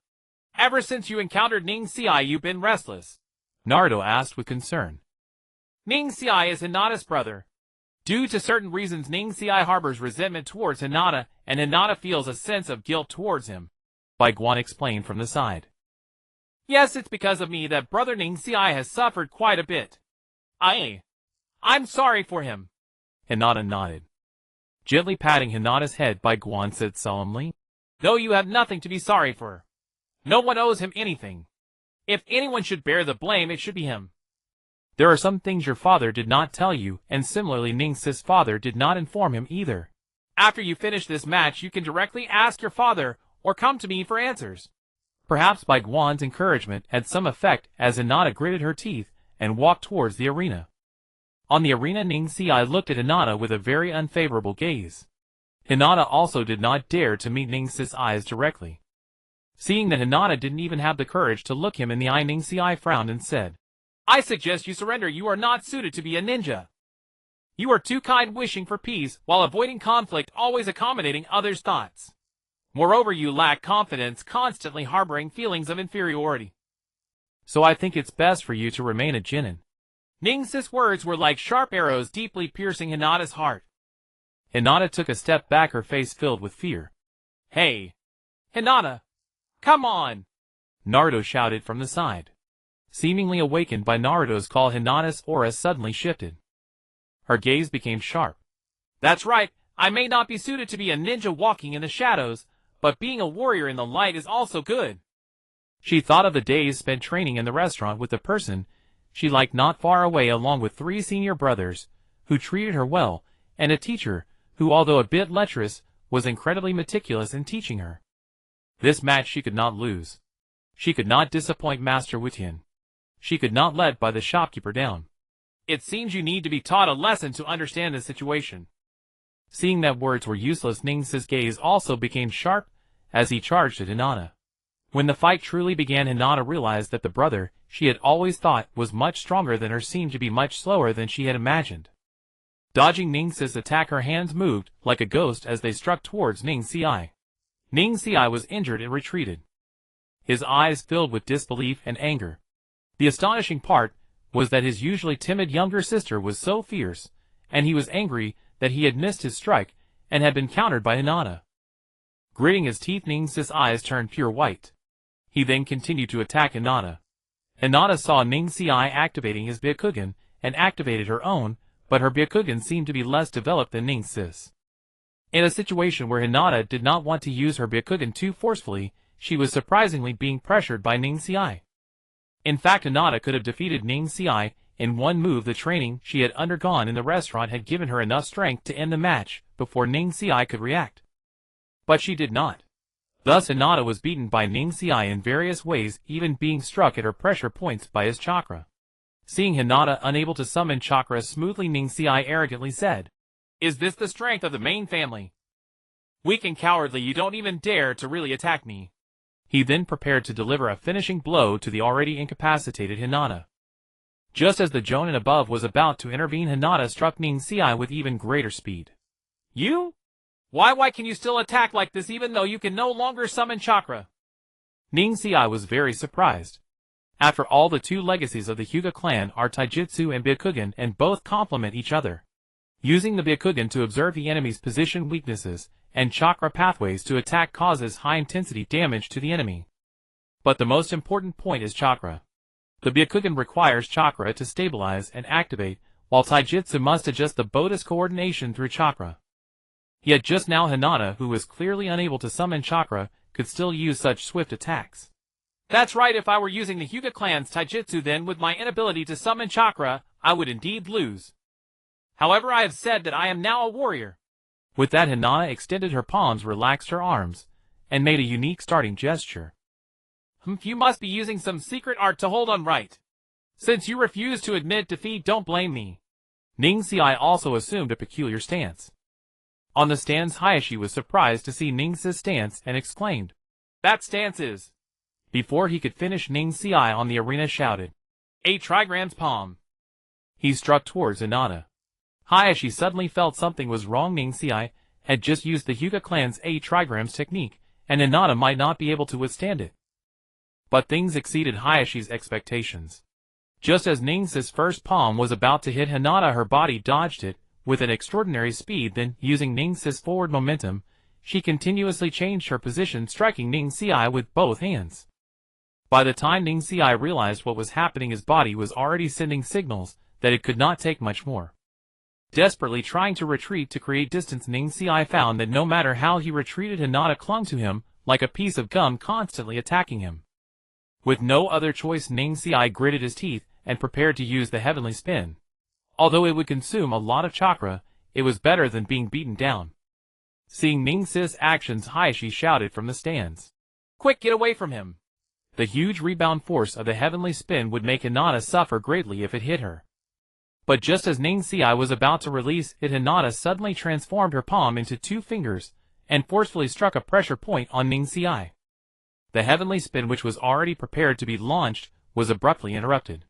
Ever since you encountered Ning Ci, you've been restless, Naruto asked with concern. Ning Ci is Hinata's brother. Due to certain reasons, Ning Ci harbors resentment towards Hinata, and Hinata feels a sense of guilt towards him, Bai Guan explained from the side. Yes, it's because of me that brother Ning Ci has suffered quite a bit. I'm sorry for him. Hinata nodded. Gently patting Hinata's head, Bai Guan said solemnly. No, you have nothing to be sorry for. No one owes him anything. If anyone should bear the blame, it should be him. There are some things your father did not tell you, and similarly Ning Ci's father did not inform him either. After you finish this match, you can directly ask your father, or come to me for answers. Perhaps Bai Guan's encouragement had some effect, as Hinata gritted her teeth and walked towards the arena. On the arena, Ning Ci looked at Hinata with a very unfavorable gaze. Hinata also did not dare to meet Ning Ci's eyes directly. Seeing that Hinata didn't even have the courage to look him in the eye, Ning Ci frowned and said, I suggest you surrender. You are not suited to be a ninja. You are too kind, wishing for peace while avoiding conflict, always accommodating others' thoughts. Moreover, you lack confidence, constantly harboring feelings of inferiority. So I think it's best for you to remain a genin. Ning Ci's words were like sharp arrows, deeply piercing Hinata's heart. Hinata took a step back, her face filled with fear. Hey, Hinata, come on! Naruto shouted from the side. Seemingly awakened by Naruto's call, Hinata's aura suddenly shifted. Her gaze became sharp. That's right, I may not be suited to be a ninja walking in the shadows, but being a warrior in the light is also good. She thought of the days spent training in the restaurant with the person she liked not far away, along with 3 senior brothers, who treated her well, and a teacher, who although a bit lecherous, was incredibly meticulous in teaching her. This match she could not lose. She could not disappoint Master Wutian. She could not let by the shopkeeper down. It seems you need to be taught a lesson to understand the situation. Seeing that words were useless, Ning's gaze also became sharp as he charged at Hinata. When the fight truly began, Hinata realized that the brother she had always thought was much stronger than her seemed to be much slower than she had imagined. Dodging Ning's attack, her hands moved like a ghost as they struck towards Ning's eye. Ning's eye was injured and retreated. His eyes filled with disbelief and anger. The astonishing part was that his usually timid younger sister was so fierce, and he was angry that he had missed his strike and had been countered by Hinata. Gritting his teeth, Ning's eyes turned pure white. He then continued to attack Hinata. Hinata saw Ning's eye activating his Byakugan and activated her own, but her Byakugan seemed to be less developed than Ning's. In a situation where Hinata did not want to use her Byakugan too forcefully, she was surprisingly being pressured by Ning's eye. In fact, Hinata could have defeated Ning's eye in one move. The training she had undergone in the restaurant had given her enough strength to end the match before Ning's eye could react. But she did not. Thus Hinata was beaten by Ning's eye in various ways, even being struck at her pressure points by his chakra. Seeing Hinata unable to summon chakra smoothly, Ning's eye arrogantly said, "Is this the strength of the main family? Weak and cowardly, you don't even dare to really attack me." He then prepared to deliver a finishing blow to the already incapacitated Hinata. Just as the Jonin above was about to intervene, Hinata struck Ning's eye with even greater speed. "You? Why can you still attack like this even though you can no longer summon chakra?" Ning's eye was very surprised. After all, the 2 legacies of the Hyuga clan are Taijutsu and Byakugan, and both complement each other. Using the Byakugan to observe the enemy's position, weaknesses, and chakra pathways to attack causes high-intensity damage to the enemy. But the most important point is chakra. The Byakugan requires chakra to stabilize and activate, while Taijutsu must adjust the body's coordination through chakra. Yet just now Hinata, who was clearly unable to summon chakra, could still use such swift attacks. "That's right, if I were using the Hyuga clan's Taijutsu, then with my inability to summon chakra, I would indeed lose. However, I have said that I am now a warrior." With that, Hinata extended her palms, relaxed her arms, and made a unique starting gesture. You must be using some secret art to hold on, right? Since you refuse to admit defeat, don't blame me. Ning's eye also assumed a peculiar stance. On the stands, Hayashi was surprised to see Ning's stance and exclaimed, "That stance is..." Before he could finish, Ning's eye on the arena shouted, "A trigram's palm." He struck towards Hinata. Hayashi suddenly felt something was wrong. Ning's eye had just used the Hyuga clan's 8 trigrams technique, and Hinata might not be able to withstand it. But things exceeded Hayashi's expectations. Just as Ning's first palm was about to hit Hinata, her body dodged it with an extraordinary speed. Then, using Ning's forward momentum, she continuously changed her position, striking Ning's eye with both hands. By the time Ning's eye realized what was happening, his body was already sending signals that it could not take much more. Desperately trying to retreat to create distance, Ning's eye found that no matter how he retreated, Hinata clung to him like a piece of gum, constantly attacking him. With no other choice, Ning's eye gritted his teeth and prepared to use the heavenly spin. Although it would consume a lot of chakra, it was better than being beaten down. Seeing Ning's actions, Hayashi shouted from the stands, "Quick, get away from him!" The huge rebound force of the heavenly spin would make Hinata suffer greatly if it hit her. But just as Ning's eye was about to release it, Hinata suddenly transformed her palm into 2 fingers and forcefully struck a pressure point on Ning's eye. The heavenly spin, which was already prepared to be launched, was abruptly interrupted.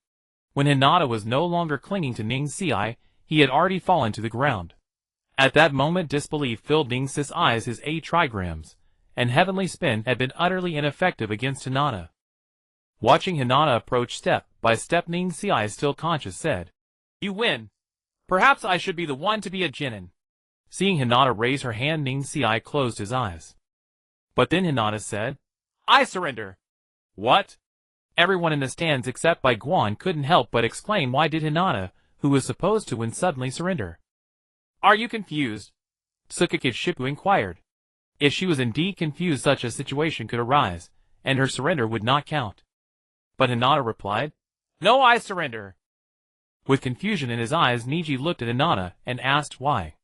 When Hinata was no longer clinging to Ning's eye, he had already fallen to the ground. At that moment, disbelief filled Ning's eyes. His 8 trigrams and heavenly spin had been utterly ineffective against Hinata. Watching Hinata approach step by step, Ning's eye, still conscious, said, "You win. Perhaps I should be the one to be a genin." Seeing Hinata raise her hand, Ning's eye closed his eyes. But then Hinata said, "I surrender." "What? Everyone in the stands except Bai Guan couldn't help but exclaim, why did Hinata, who was supposed to win, suddenly surrender? Are you confused? Tsukake Shippu inquired. If she was indeed confused, such a situation could arise, and her surrender would not count. But Hinata replied, No, I surrender. With confusion in his eyes, Niji looked at Hinata and asked why.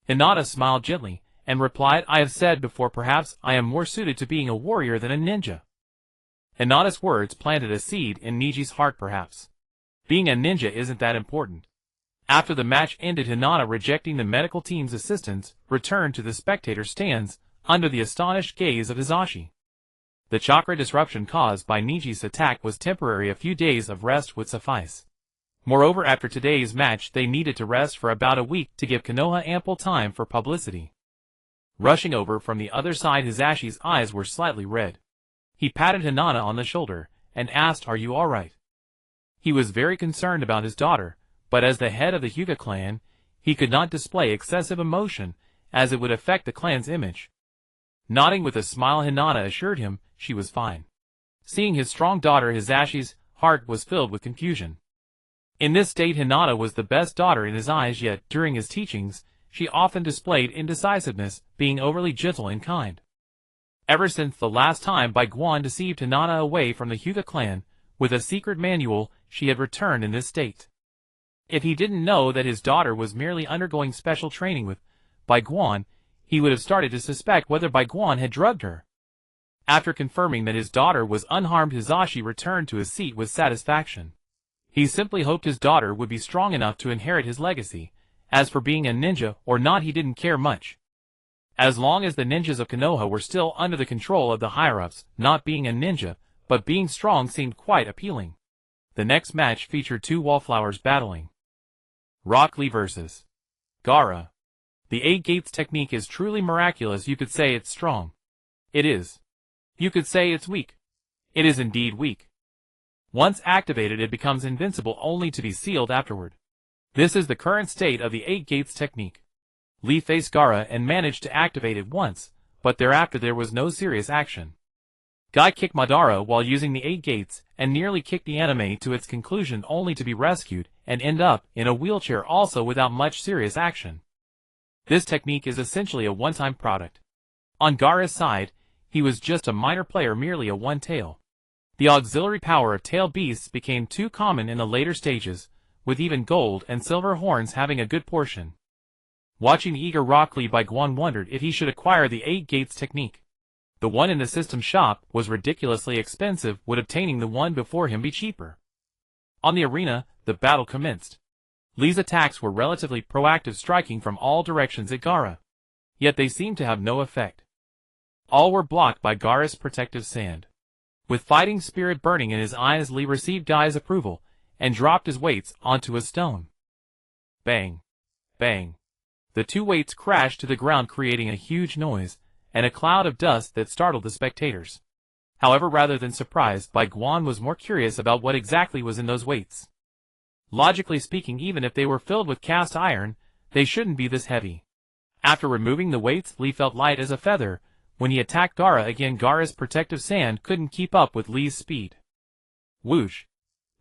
Hinata smiled gently and replied, I have said before, perhaps I am more suited to being a warrior than a ninja. Hinata's words planted a seed in Niji's heart. Perhaps being a ninja isn't that important. After the match ended, Hinata, rejecting the medical team's assistance, returned to the spectator stands under the astonished gaze of Hisashi. The chakra disruption caused by Niji's attack was temporary. A few days of rest would suffice. Moreover, after today's match, they needed to rest for about a week to give Konoha ample time for publicity. Rushing over from the other side, Hisashi's eyes were slightly red. He patted Hinata on the shoulder and asked, Are you all right? He was very concerned about his daughter, but as the head of the Hyuga clan, he could not display excessive emotion, as it would affect the clan's image. Nodding with a smile, Hinata assured him she was fine. Seeing his strong daughter, Hisashi's heart was filled with confusion. In this state, Hinata was the best daughter in his eyes, yet during his teachings, she often displayed indecisiveness, being overly gentle and kind. Ever since the last time Bai Guan deceived Hinata away from the Hyuga clan with a secret manual, she had returned in this state. If he didn't know that his daughter was merely undergoing special training with Bai Guan, he would have started to suspect whether Bai Guan had drugged her. After confirming that his daughter was unharmed, Hisashi returned to his seat with satisfaction. He simply hoped his daughter would be strong enough to inherit his legacy. As for being a ninja or not, he didn't care much. As long as the ninjas of Konoha were still under the control of the higher-ups, not being a ninja, but being strong seemed quite appealing. The next match featured two wallflowers battling. Rock Lee vs. Gaara. The 8 Gates technique is truly miraculous. You could say it's strong. It is. You could say it's weak. It is indeed weak. Once activated, it becomes invincible, only to be sealed afterward. This is the current state of the 8 Gates technique. Lee faced Gaara and managed to activate it once, but thereafter there was no serious action. Guy kicked Madara while using the 8 Gates and nearly kicked the anime to its conclusion, only to be rescued and end up in a wheelchair, also without much serious action. This technique is essentially a one-time product. On Gaara's side, he was just a minor player, merely a one-tail. The auxiliary power of tail beasts became too common in the later stages, with even gold and silver horns having a good portion. Watching the eager Rock Lee, Bai Guan wondered if he should acquire the 8 Gates technique. The one in the system shop was ridiculously expensive. Would obtaining the one before him be cheaper? On the arena, the battle commenced. Lee's attacks were relatively proactive, striking from all directions at Gaara. Yet they seemed to have no effect. All were blocked by Gaara's protective sand. With fighting spirit burning in his eyes, Lee received Guy's approval and dropped his weights onto a stone. Bang! Bang! The two weights crashed to the ground, creating a huge noise and a cloud of dust that startled the spectators. However, rather than surprised, Bai Guan was more curious about what exactly was in those weights. Logically speaking, even if they were filled with cast iron, they shouldn't be this heavy. After removing the weights, Lee felt light as a feather. When he attacked Gaara again, Gaara's protective sand couldn't keep up with Lee's speed. Whoosh!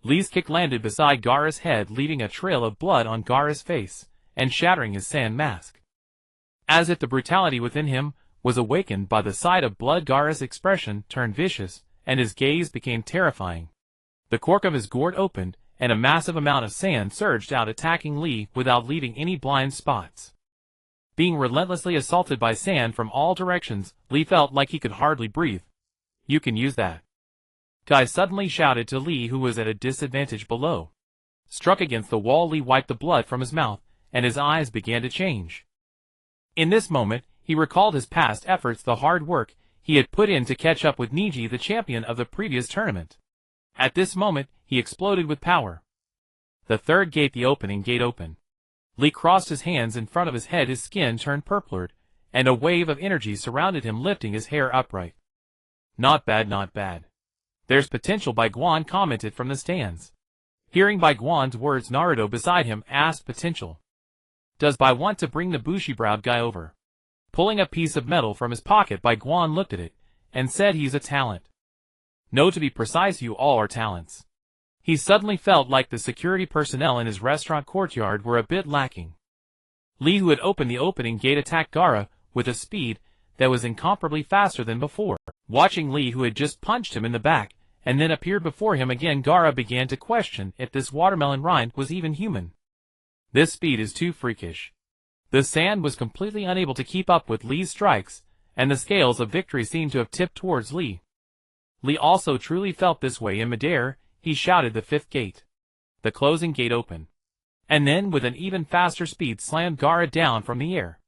Lee's kick landed beside Gaara's head, leaving a trail of blood on Gaara's face and shattering his sand mask. As if the brutality within him was awakened by the sight of blood, Gaara's expression turned vicious, and his gaze became terrifying. The cork of his gourd opened, and a massive amount of sand surged out, attacking Lee without leaving any blind spots. Being relentlessly assaulted by sand from all directions, Lee felt like he could hardly breathe. You can use that. Guy suddenly shouted to Lee, who was at a disadvantage below. Struck against the wall, Lee wiped the blood from his mouth, and his eyes began to change. In this moment, he recalled his past efforts, the hard work he had put in to catch up with Niji, the champion of the previous tournament. At this moment, he exploded with power. The third gate, the opening gate, opened. Lee crossed his hands in front of his head, his skin turned purplured, and a wave of energy surrounded him, lifting his hair upright. Not bad, not bad. There's potential, Bai Guan commented from the stands. Hearing Bai Guan's words, Naruto beside him asked, potential? Does Bai want to bring the bushy-browed guy over? Pulling a piece of metal from his pocket, Bai Guan looked at it and said, he's a talent. No, to be precise, you all are talents. He suddenly felt like the security personnel in his restaurant courtyard were a bit lacking. Lee, who had opened the opening gate, attacked Gaara with a speed that was incomparably faster than before. Watching Lee, who had just punched him in the back and then appeared before him again, Gaara began to question if this watermelon rind was even human. This speed is too freakish. The sand was completely unable to keep up with Lee's strikes, and the scales of victory seemed to have tipped towards Lee. Lee also truly felt this way. In midair, he shouted the fifth gate. The closing gate opened, and then with an even faster speed slammed Gaara down from the air.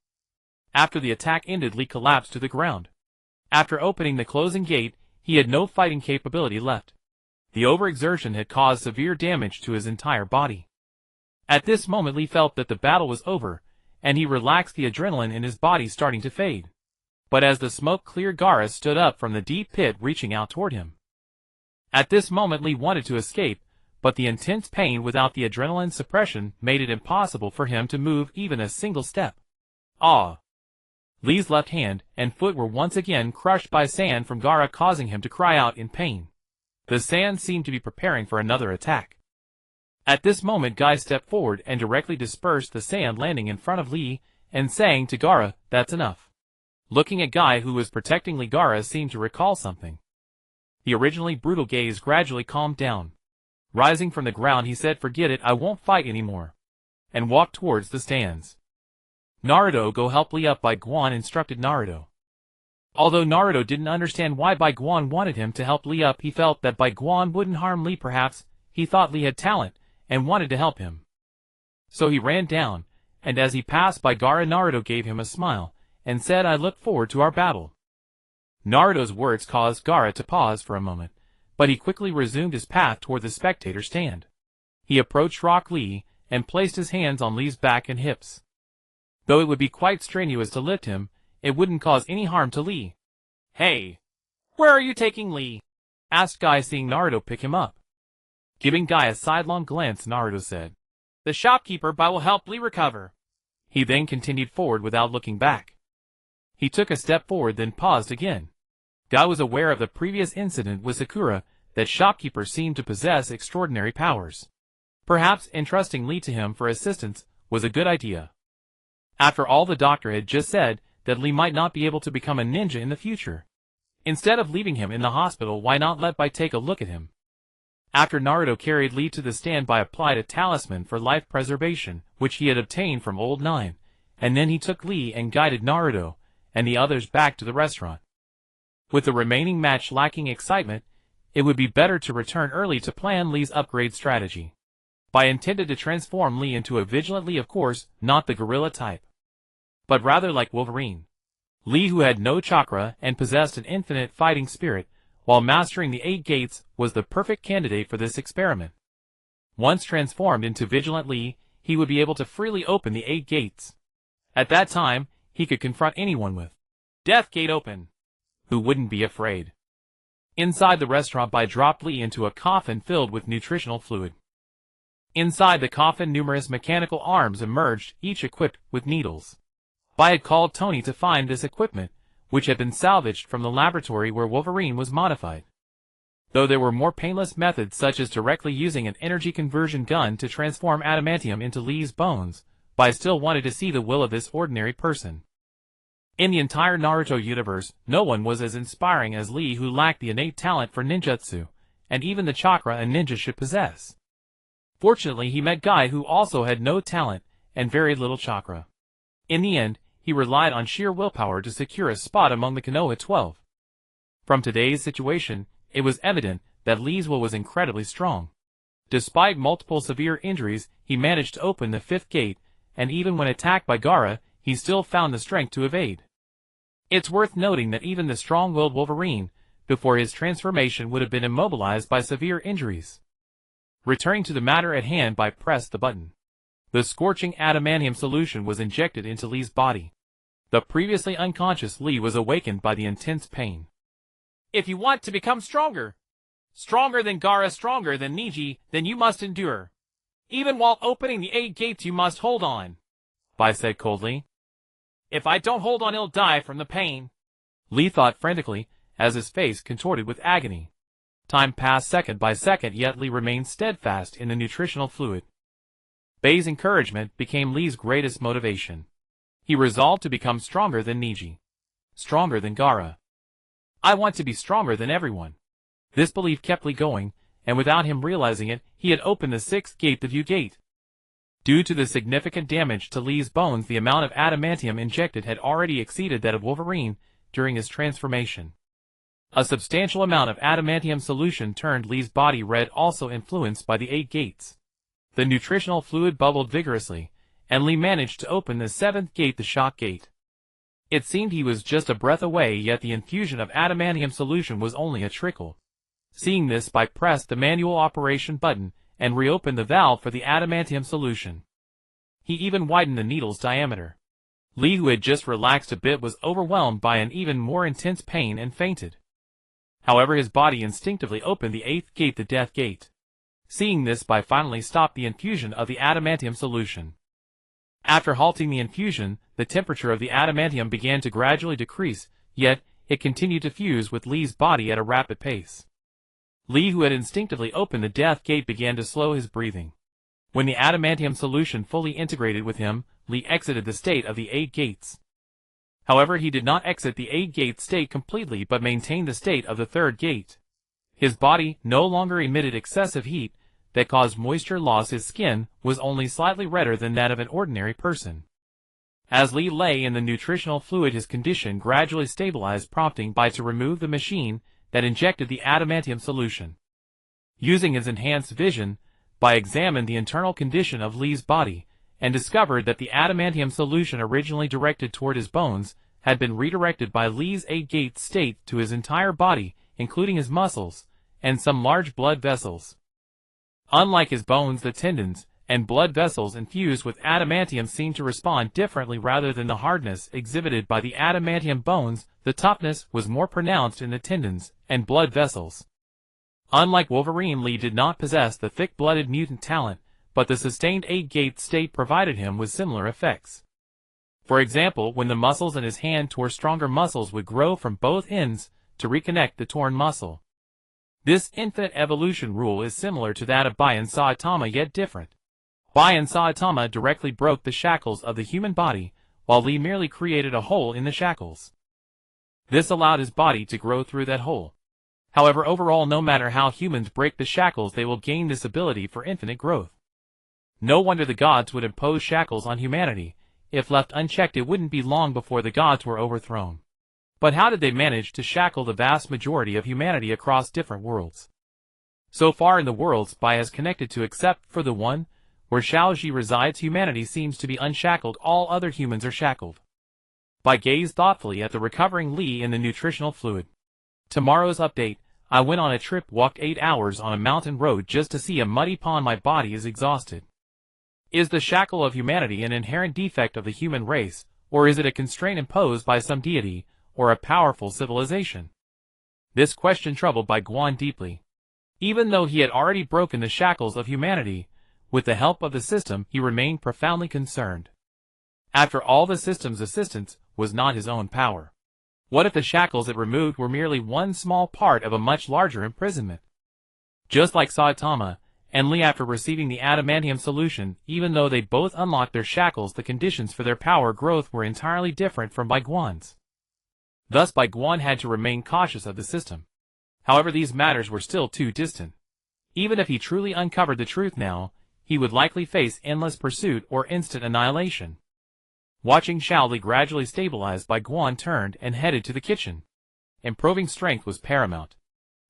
After the attack ended, Lee collapsed to the ground. After opening the closing gate, he had no fighting capability left. The overexertion had caused severe damage to his entire body. At this moment, Lee felt that the battle was over, and he relaxed, the adrenaline in his body starting to fade. But as the smoke cleared, Gaara stood up from the deep pit, reaching out toward him. At this moment, Lee wanted to escape, but the intense pain without the adrenaline suppression made it impossible for him to move even a single step. Ah! Lee's left hand and foot were once again crushed by sand from Gaara, causing him to cry out in pain. The sand seemed to be preparing for another attack. At this moment, Guy stepped forward and directly dispersed the sand, landing in front of Lee and saying to Gaara, "That's enough." Looking at Guy, who was protecting Lee, Gaara seemed to recall something. The originally brutal gaze gradually calmed down. Rising from the ground, he said, "Forget it, I won't fight anymore," and walked towards the stands. "Naruto, go help Lee up," Bai Guan instructed Naruto. Although Naruto didn't understand why Bai Guan wanted him to help Lee up, he felt that Bai Guan wouldn't harm Lee. Perhaps he thought Lee had talent and wanted to help him. So he ran down, and as he passed by Gaara, Naruto gave him a smile and said, "I look forward to our battle." Naruto's words caused Gaara to pause for a moment, but he quickly resumed his path toward the spectator stand. He approached Rock Lee and placed his hands on Lee's back and hips. Though it would be quite strenuous to lift him, it wouldn't cause any harm to Lee. "Hey, where are you taking Lee?" asked Guy, seeing Naruto pick him up. Giving Guy a sidelong glance, Naruto said, "The shopkeeper Bai will help Lee recover." He then continued forward without looking back. He took a step forward, then paused again. Guy was aware of the previous incident with Sakura, that shopkeeper seemed to possess extraordinary powers. Perhaps entrusting Lee to him for assistance was a good idea. After all, the doctor had just said that Lee might not be able to become a ninja in the future. Instead of leaving him in the hospital, why not let Bai take a look at him? After Naruto carried Lee to the stand, Bai applied a talisman for life preservation, which he had obtained from Old Nine, and then he took Lee and guided Naruto and the others back to the restaurant. With the remaining match lacking excitement, it would be better to return early to plan Lee's upgrade strategy. Bai intended to transform Lee into a vigilant Lee, of course, not the gorilla type, but rather like Wolverine. Lee, who had no chakra and possessed an infinite fighting spirit, while mastering the 8 gates, was the perfect candidate for this experiment. Once transformed into vigilant Lee, he would be able to freely open the 8 gates. At that time, he could confront anyone with "Death Gate open," who wouldn't be afraid. Inside the restaurant, Bai dropped Lee into a coffin filled with nutritional fluid. Inside the coffin, numerous mechanical arms emerged, each equipped with needles. Bai had called Tony to find this equipment, which had been salvaged from the laboratory where Wolverine was modified. Though there were more painless methods, such as directly using an energy conversion gun to transform adamantium into Lee's bones, Bai still wanted to see the will of this ordinary person. In the entire Naruto universe, no one was as inspiring as Lee, who lacked the innate talent for ninjutsu, and even the chakra a ninja should possess. Fortunately, he met Guy, who also had no talent and very little chakra. In the end, he relied on sheer willpower to secure a spot among the Konoha 12. From today's situation, it was evident that Lee's will was incredibly strong. Despite multiple severe injuries, he managed to open the 5th gate, and even when attacked by Gaara, he still found the strength to evade. It's worth noting that even the strong-willed Wolverine, before his transformation, would have been immobilized by severe injuries. Returning to the matter at hand, Bai pressed the button. The scorching adamantium solution was injected into Lee's body. The previously unconscious Lee was awakened by the intense pain. "If you want to become stronger than Gaara, stronger than Neji, then you must endure. Even while opening the 8 gates, you must hold on," Bai said coldly. "If I don't hold on, I'll die from the pain." Lee thought frantically, as his face contorted with agony. Time passed second by second, yet Li remained steadfast in the nutritional fluid. Bai's encouragement became Li's greatest motivation. He resolved to become stronger than Neji. Stronger than Gaara. I want to be stronger than everyone. This belief kept Li going, and without him realizing it, he had opened the sixth gate, the View Gate. Due to the significant damage to Li's bones, the amount of adamantium injected had already exceeded that of Wolverine during his transformation. A substantial amount of adamantium solution turned Li's body red, also influenced by the 8 gates. The nutritional fluid bubbled vigorously, and Li managed to open the 7th gate, the Shock Gate. It seemed he was just a breath away, yet the infusion of adamantium solution was only a trickle. Seeing this, Bai pressed the manual operation button and reopened the valve for the adamantium solution. He even widened the needle's diameter. Li, who had just relaxed a bit, was overwhelmed by an even more intense pain and fainted. However, his body instinctively opened the 8th gate, the Death Gate. Seeing this, Bai finally stopped the infusion of the adamantium solution. After halting the infusion, the temperature of the adamantium began to gradually decrease, yet it continued to fuse with Li's body at a rapid pace. Li, who had instinctively opened the Death Gate, began to slow his breathing. When the adamantium solution fully integrated with him, Li exited the state of the 8 gates. However, he did not exit the 8-gate state completely, but maintained the state of the 3rd gate. His body no longer emitted excessive heat that caused moisture loss. His skin was only slightly redder than that of an ordinary person. As Li lay in the nutritional fluid, his condition gradually stabilized, prompting Bai to remove the machine that injected the adamantium solution. Using his enhanced vision, Bai examined the internal condition of Li's body, and discovered that the adamantium solution originally directed toward his bones had been redirected by Li's 8-gate state to his entire body, including his muscles, and some large blood vessels. Unlike his bones, the tendons and blood vessels infused with adamantium seemed to respond differently. Rather than the hardness exhibited by the adamantium bones, the toughness was more pronounced in the tendons and blood vessels. Unlike Wolverine, Li did not possess the thick-blooded mutant talent, but the sustained 8-gate state provided him with similar effects. For example, when the muscles in his hand tore, stronger muscles would grow from both ends to reconnect the torn muscle. This infinite evolution rule is similar to that of Bai and Saitama, yet different. Bai and Saitama directly broke the shackles of the human body, while Li merely created a hole in the shackles. This allowed his body to grow through that hole. However, overall, no matter how humans break the shackles, they will gain this ability for infinite growth. No wonder the gods would impose shackles on humanity. If left unchecked, it wouldn't be long before the gods were overthrown. But how did they manage to shackle the vast majority of humanity across different worlds? So far in the worlds Bai has connected to, except for the one where Shaoji resides, humanity seems to be unshackled. All other humans are shackled. Bai gazed thoughtfully at the recovering Li in the nutritional fluid. Tomorrow's update: I went on a trip, walked 8 hours on a mountain road just to see a muddy pond. My body is exhausted. Is the shackle of humanity an inherent defect of the human race, or is it a constraint imposed by some deity or a powerful civilization? This question troubled Bai Guan deeply. Even though he had already broken the shackles of humanity, with the help of the system, he remained profoundly concerned. After all, the system's assistance was not his own power. What if the shackles it removed were merely one small part of a much larger imprisonment? Just like Saitama and Li, after receiving the adamantium solution, even though they both unlocked their shackles, the conditions for their power growth were entirely different from Bai Guan's. Thus Bai Guan had to remain cautious of the system. However, these matters were still too distant. Even if he truly uncovered the truth now, he would likely face endless pursuit or instant annihilation. Watching Shaoli gradually stabilize, Bai Guan turned and headed to the kitchen. Improving strength was paramount.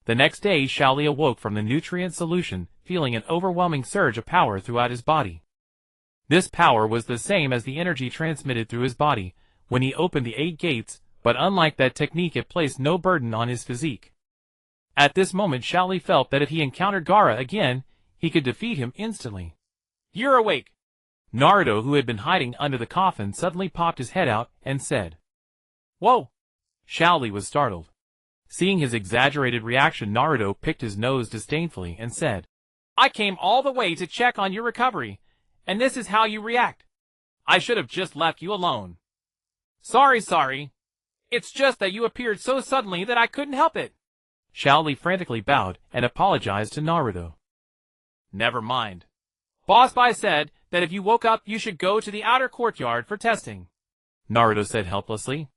The next day, Shaoli awoke from the nutrient solution, feeling an overwhelming surge of power throughout his body. This power was the same as the energy transmitted through his body when he opened the 8 gates, but unlike that technique, it placed no burden on his physique. At this moment, Shaoli felt that if he encountered Gaara again, he could defeat him instantly. "You're awake!" Naruto, who had been hiding under the coffin, suddenly popped his head out and said, "Whoa!" Shaoli was startled. Seeing his exaggerated reaction, Naruto picked his nose disdainfully and said, "I came all the way to check on your recovery, and this is how you react. I should have just left you alone." Sorry. It's just that you appeared so suddenly that I couldn't help it." Xiao Li frantically bowed and apologized to Naruto. Never mind. Boss Bai said that if you woke up you should go to the outer courtyard for testing, Naruto said helplessly.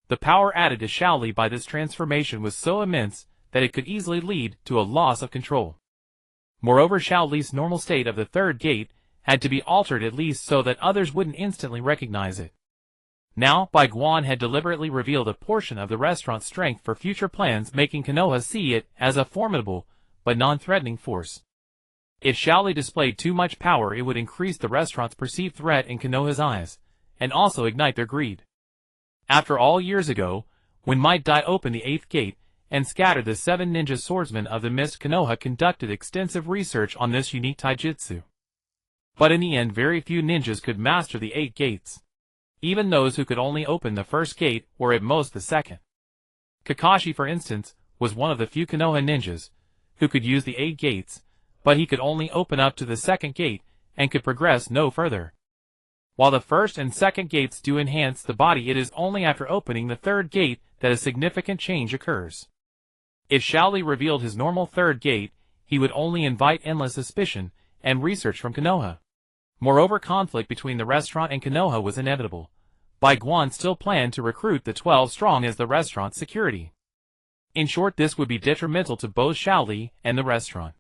The power added to Xiao Li by this transformation was so immense that it could easily lead to a loss of control. Moreover, Xiao Li's normal state of the third gate had to be altered at least so that others wouldn't instantly recognize it. Now, Bai Guan had deliberately revealed a portion of the restaurant's strength for future plans, making Konoha see it as a formidable, but non-threatening force. If Xiao Li displayed too much power, it would increase the restaurant's perceived threat in Konoha's eyes, and also ignite their greed. After all, years ago, when Might Dai opened the 8th gate and scattered the 7 ninja swordsmen of the mist, Konoha conducted extensive research on this unique taijutsu. But in the end, very few ninjas could master the 8 gates. Even those who could only open the first gate, or at most the second. Kakashi, for instance, was one of the few Konoha ninjas who could use the 8 gates, but he could only open up to the second gate and could progress no further. While the first and second gates do enhance the body, it is only after opening the third gate that a significant change occurs. If Xiao Li revealed his normal third gate, he would only invite endless suspicion and research from Konoha. Moreover, conflict between the restaurant and Konoha was inevitable. Bai Guan still planned to recruit the 12 strong as the restaurant's security. In short, this would be detrimental to both Xiao Li and the restaurant.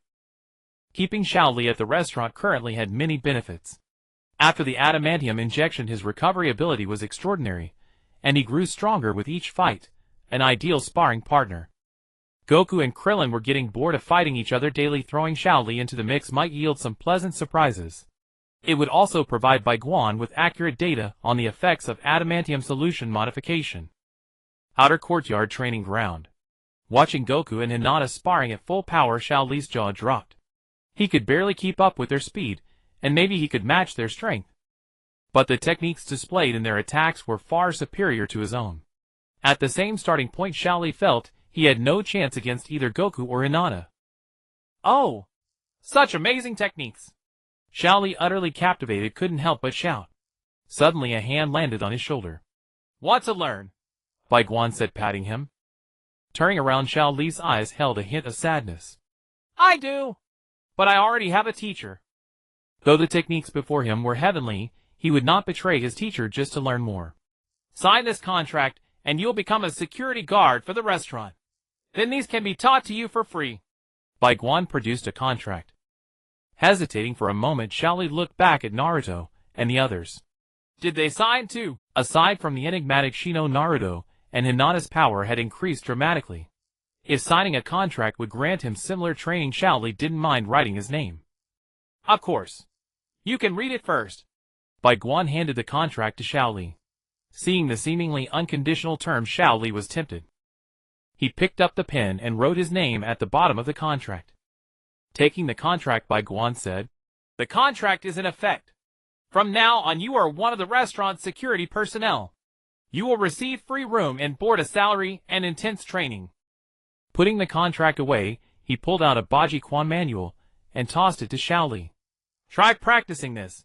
Keeping Xiao Li at the restaurant currently had many benefits. After the adamantium injection, his recovery ability was extraordinary, and he grew stronger with each fight, an ideal sparring partner. Goku and Krillin were getting bored of fighting each other daily. Throwing Xiao Li into the mix might yield some pleasant surprises. It would also provide Bai Guan with accurate data on the effects of adamantium solution modification. Outer Courtyard Training Ground. Watching Goku and Hinata sparring at full power, Xiao Li's jaw dropped. He could barely keep up with their speed, and maybe he could match their strength. But the techniques displayed in their attacks were far superior to his own. At the same starting point, Xiao Li felt he had no chance against either Goku or Hinata. Oh! Such amazing techniques! Xiao Li, utterly captivated, couldn't help but shout. Suddenly a hand landed on his shoulder. Want to learn? Bai Guan said, patting him. Turning around, Xiao Li's eyes held a hint of sadness. I do! But I already have a teacher. Though the techniques before him were heavenly, he would not betray his teacher just to learn more. Sign this contract, and you'll become a security guard for the restaurant. Then these can be taught to you for free. Bai Guan produced a contract. Hesitating for a moment, Xiao Li looked back at Naruto and the others. Did they sign too? Aside from the enigmatic Shino, Naruto and Hinata's power had increased dramatically. If signing a contract would grant him similar training, Xiao Li didn't mind writing his name. Of course. You can read it first. Bai Guan handed the contract to Xiao Li. Seeing the seemingly unconditional terms, Xiao Li was tempted. He picked up the pen and wrote his name at the bottom of the contract. Taking the contract, Bai Guan said, The contract is in effect. From now on, you are one of the restaurant's security personnel. You will receive free room and board, a salary, and intense training. Putting the contract away, he pulled out a Baji Quan manual and tossed it to Xiao Li. Try practicing this.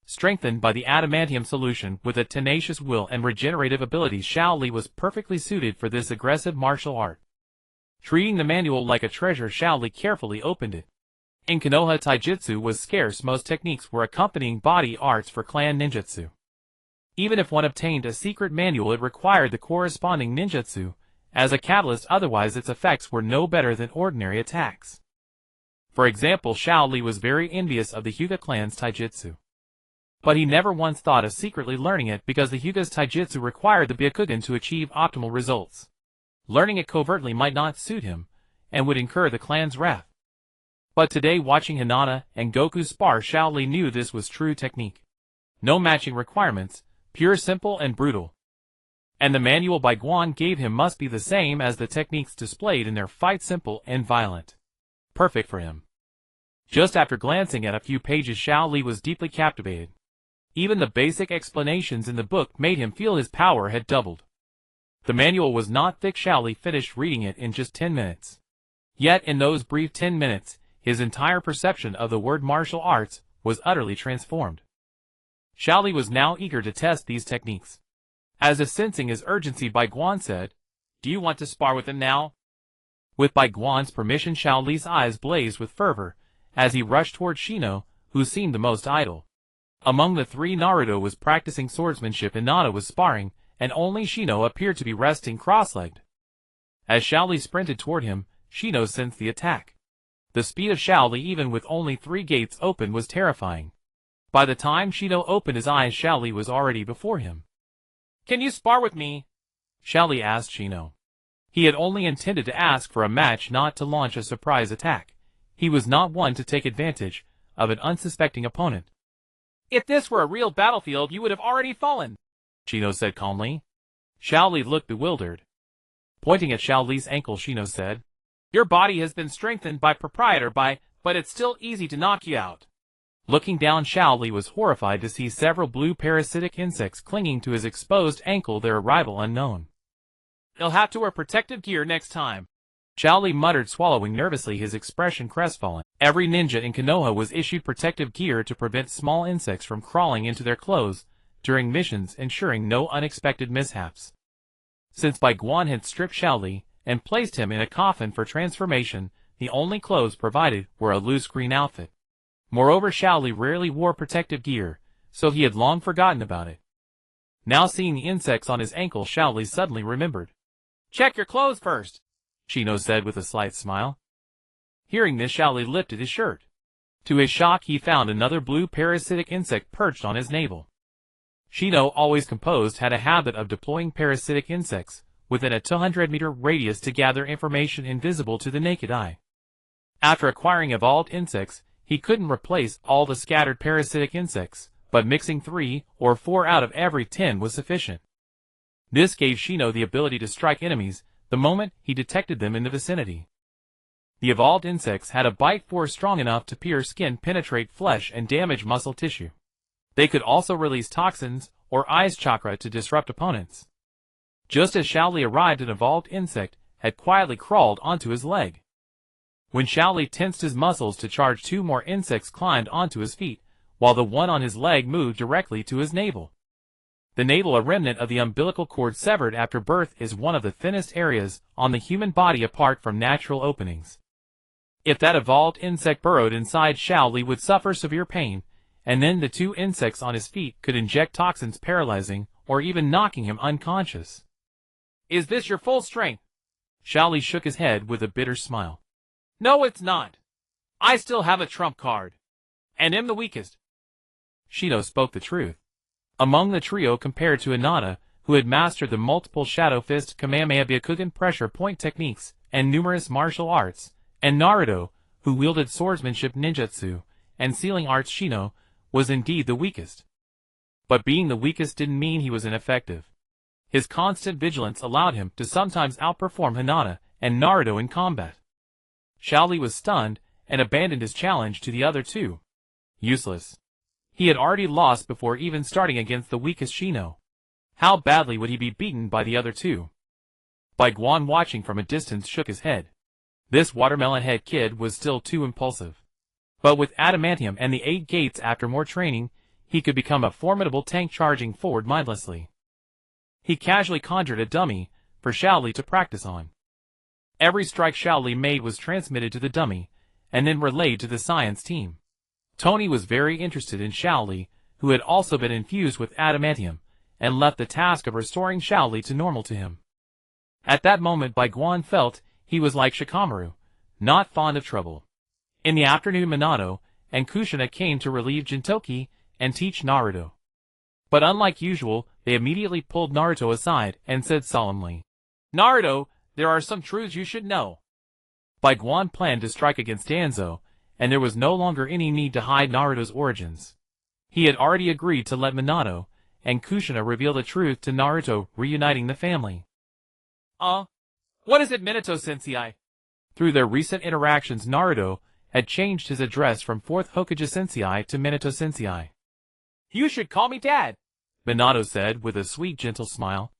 Strengthened by the adamantium solution with a tenacious will and regenerative abilities, Xiao Li was perfectly suited for this aggressive martial art. Treating the manual like a treasure, Xiao Li carefully opened it. In Konoha, taijutsu was scarce. Most techniques were accompanying body arts for clan ninjutsu. Even if one obtained a secret manual, it required the corresponding ninjutsu as a catalyst, otherwise its effects were no better than ordinary attacks. For example, Xiao Li was very envious of the Hyuga clan's taijutsu. But he never once thought of secretly learning it because the Hyuga's taijutsu required the Byakugan to achieve optimal results. Learning it covertly might not suit him, and would incur the clan's wrath. But today, watching Hinata and Goku spar, Xiao Li knew this was true technique. No matching requirements, pure, simple, and brutal. And the manual Bai Guan gave him must be the same as the techniques displayed in their fight, simple and violent. Perfect for him. Just after glancing at a few pages, Xiao Li was deeply captivated. Even the basic explanations in the book made him feel his power had doubled. The manual was not thick. Xiao Li finished reading it in just 10 minutes. Yet in those brief 10 minutes, his entire perception of the word martial arts was utterly transformed. Xiao Li was now eager to test these techniques. As if sensing his urgency, Bai Guan said, Do you want to spar with him now? With Bai Guan's permission, Xiaoli's eyes blazed with fervor as he rushed toward Shino, who seemed the most idle. Among the three, Naruto was practicing swordsmanship, Hinata was sparring, and only Shino appeared to be resting cross-legged. As Xiaoli sprinted toward him, Shino sensed the attack. The speed of Xiaoli, even with only 3 gates open, was terrifying. By the time Shino opened his eyes, Xiaoli was already before him. "Can you spar with me?" Xiaoli asked Shino. He had only intended to ask for a match, not to launch a surprise attack. He was not one to take advantage of an unsuspecting opponent. "If this were a real battlefield, you would have already fallen," Shino said calmly. Xiaoli looked bewildered. Pointing at Xiaoli's ankle, Shino said, "Your body has been strengthened by Proprietor Bai, but it's still easy to knock you out." Looking down, Xiaoli was horrified to see several blue parasitic insects clinging to his exposed ankle, their arrival unknown. "You'll have to wear protective gear next time," Xiaoli muttered, swallowing nervously, his expression crestfallen. Every ninja in Konoha was issued protective gear to prevent small insects from crawling into their clothes during missions, ensuring no unexpected mishaps. Since Bai Guan had stripped Xiaoli and placed him in a coffin for transformation, the only clothes provided were a loose green outfit. Moreover, Xiaoli rarely wore protective gear, so he had long forgotten about it. Now, seeing the insects on his ankle, Xiaoli suddenly remembered. "Check your clothes first," Shino said with a slight smile. Hearing this, Xiaoli lifted his shirt. To his shock, he found another blue parasitic insect perched on his navel. Shino, always composed, had a habit of deploying parasitic insects within a 200-meter radius to gather information invisible to the naked eye. After acquiring evolved insects, he couldn't replace all the scattered parasitic insects, but mixing 3 or 4 out of every 10 was sufficient. This gave Shino the ability to strike enemies the moment he detected them in the vicinity. The evolved insects had a bite force strong enough to pierce skin, penetrate flesh, and damage muscle tissue. They could also release toxins or eyes chakra to disrupt opponents. Just as Xiaoli arrived, an evolved insect had quietly crawled onto his leg. When Xiaoli tensed his muscles to charge, 2 more insects climbed onto his feet, while the one on his leg moved directly to his navel. The navel, a remnant of the umbilical cord severed after birth, is one of the thinnest areas on the human body apart from natural openings. If that evolved insect burrowed inside, Xiaoli would suffer severe pain, and then the 2 insects on his feet could inject toxins, paralyzing or even knocking him unconscious. "Is this your full strength?" Xiaoli shook his head with a bitter smile. "No, it's not. I still have a trump card, and am the weakest." Shino spoke the truth. Among the trio, compared to Hinata, who had mastered the multiple Shadow Fist, Kamehameha, Byakugan, pressure point techniques, and numerous martial arts, and Naruto, who wielded swordsmanship, ninjutsu, and sealing arts, Shino was indeed the weakest. But being the weakest didn't mean he was ineffective. His constant vigilance allowed him to sometimes outperform Hinata and Naruto in combat. Xiaoli was stunned and abandoned his challenge to the other 2. Useless. He had already lost before even starting against the weakest Shino. How badly would he be beaten by the other 2? Bai Guan, watching from a distance, shook his head. This watermelon-head kid was still too impulsive. But with adamantium and the 8 gates, after more training, he could become a formidable tank, charging forward mindlessly. He casually conjured a dummy for Xiaoli to practice on. Every strike Xiaoli made was transmitted to the dummy, and then relayed to the science team. Tony was very interested in Xiaoli, who had also been infused with adamantium, and left the task of restoring Xiaoli to normal to him. At that moment, Bai Guan felt he was like Shikamaru, not fond of trouble. In the afternoon, Minato and Kushina came to relieve Jintoki and teach Naruto. But unlike usual, they immediately pulled Naruto aside and said solemnly, "Naruto, there are some truths you should know." Bai Guan planned to strike against Danzo, and there was no longer any need to hide Naruto's origins. He had already agreed to let Minato and Kushina reveal the truth to Naruto, reuniting the family. What is it, Minato-sensei?" Through their recent interactions, Naruto had changed his address from 4th Hokage-sensei to Minato-sensei. "You should call me Dad," Minato said with a sweet, gentle smile.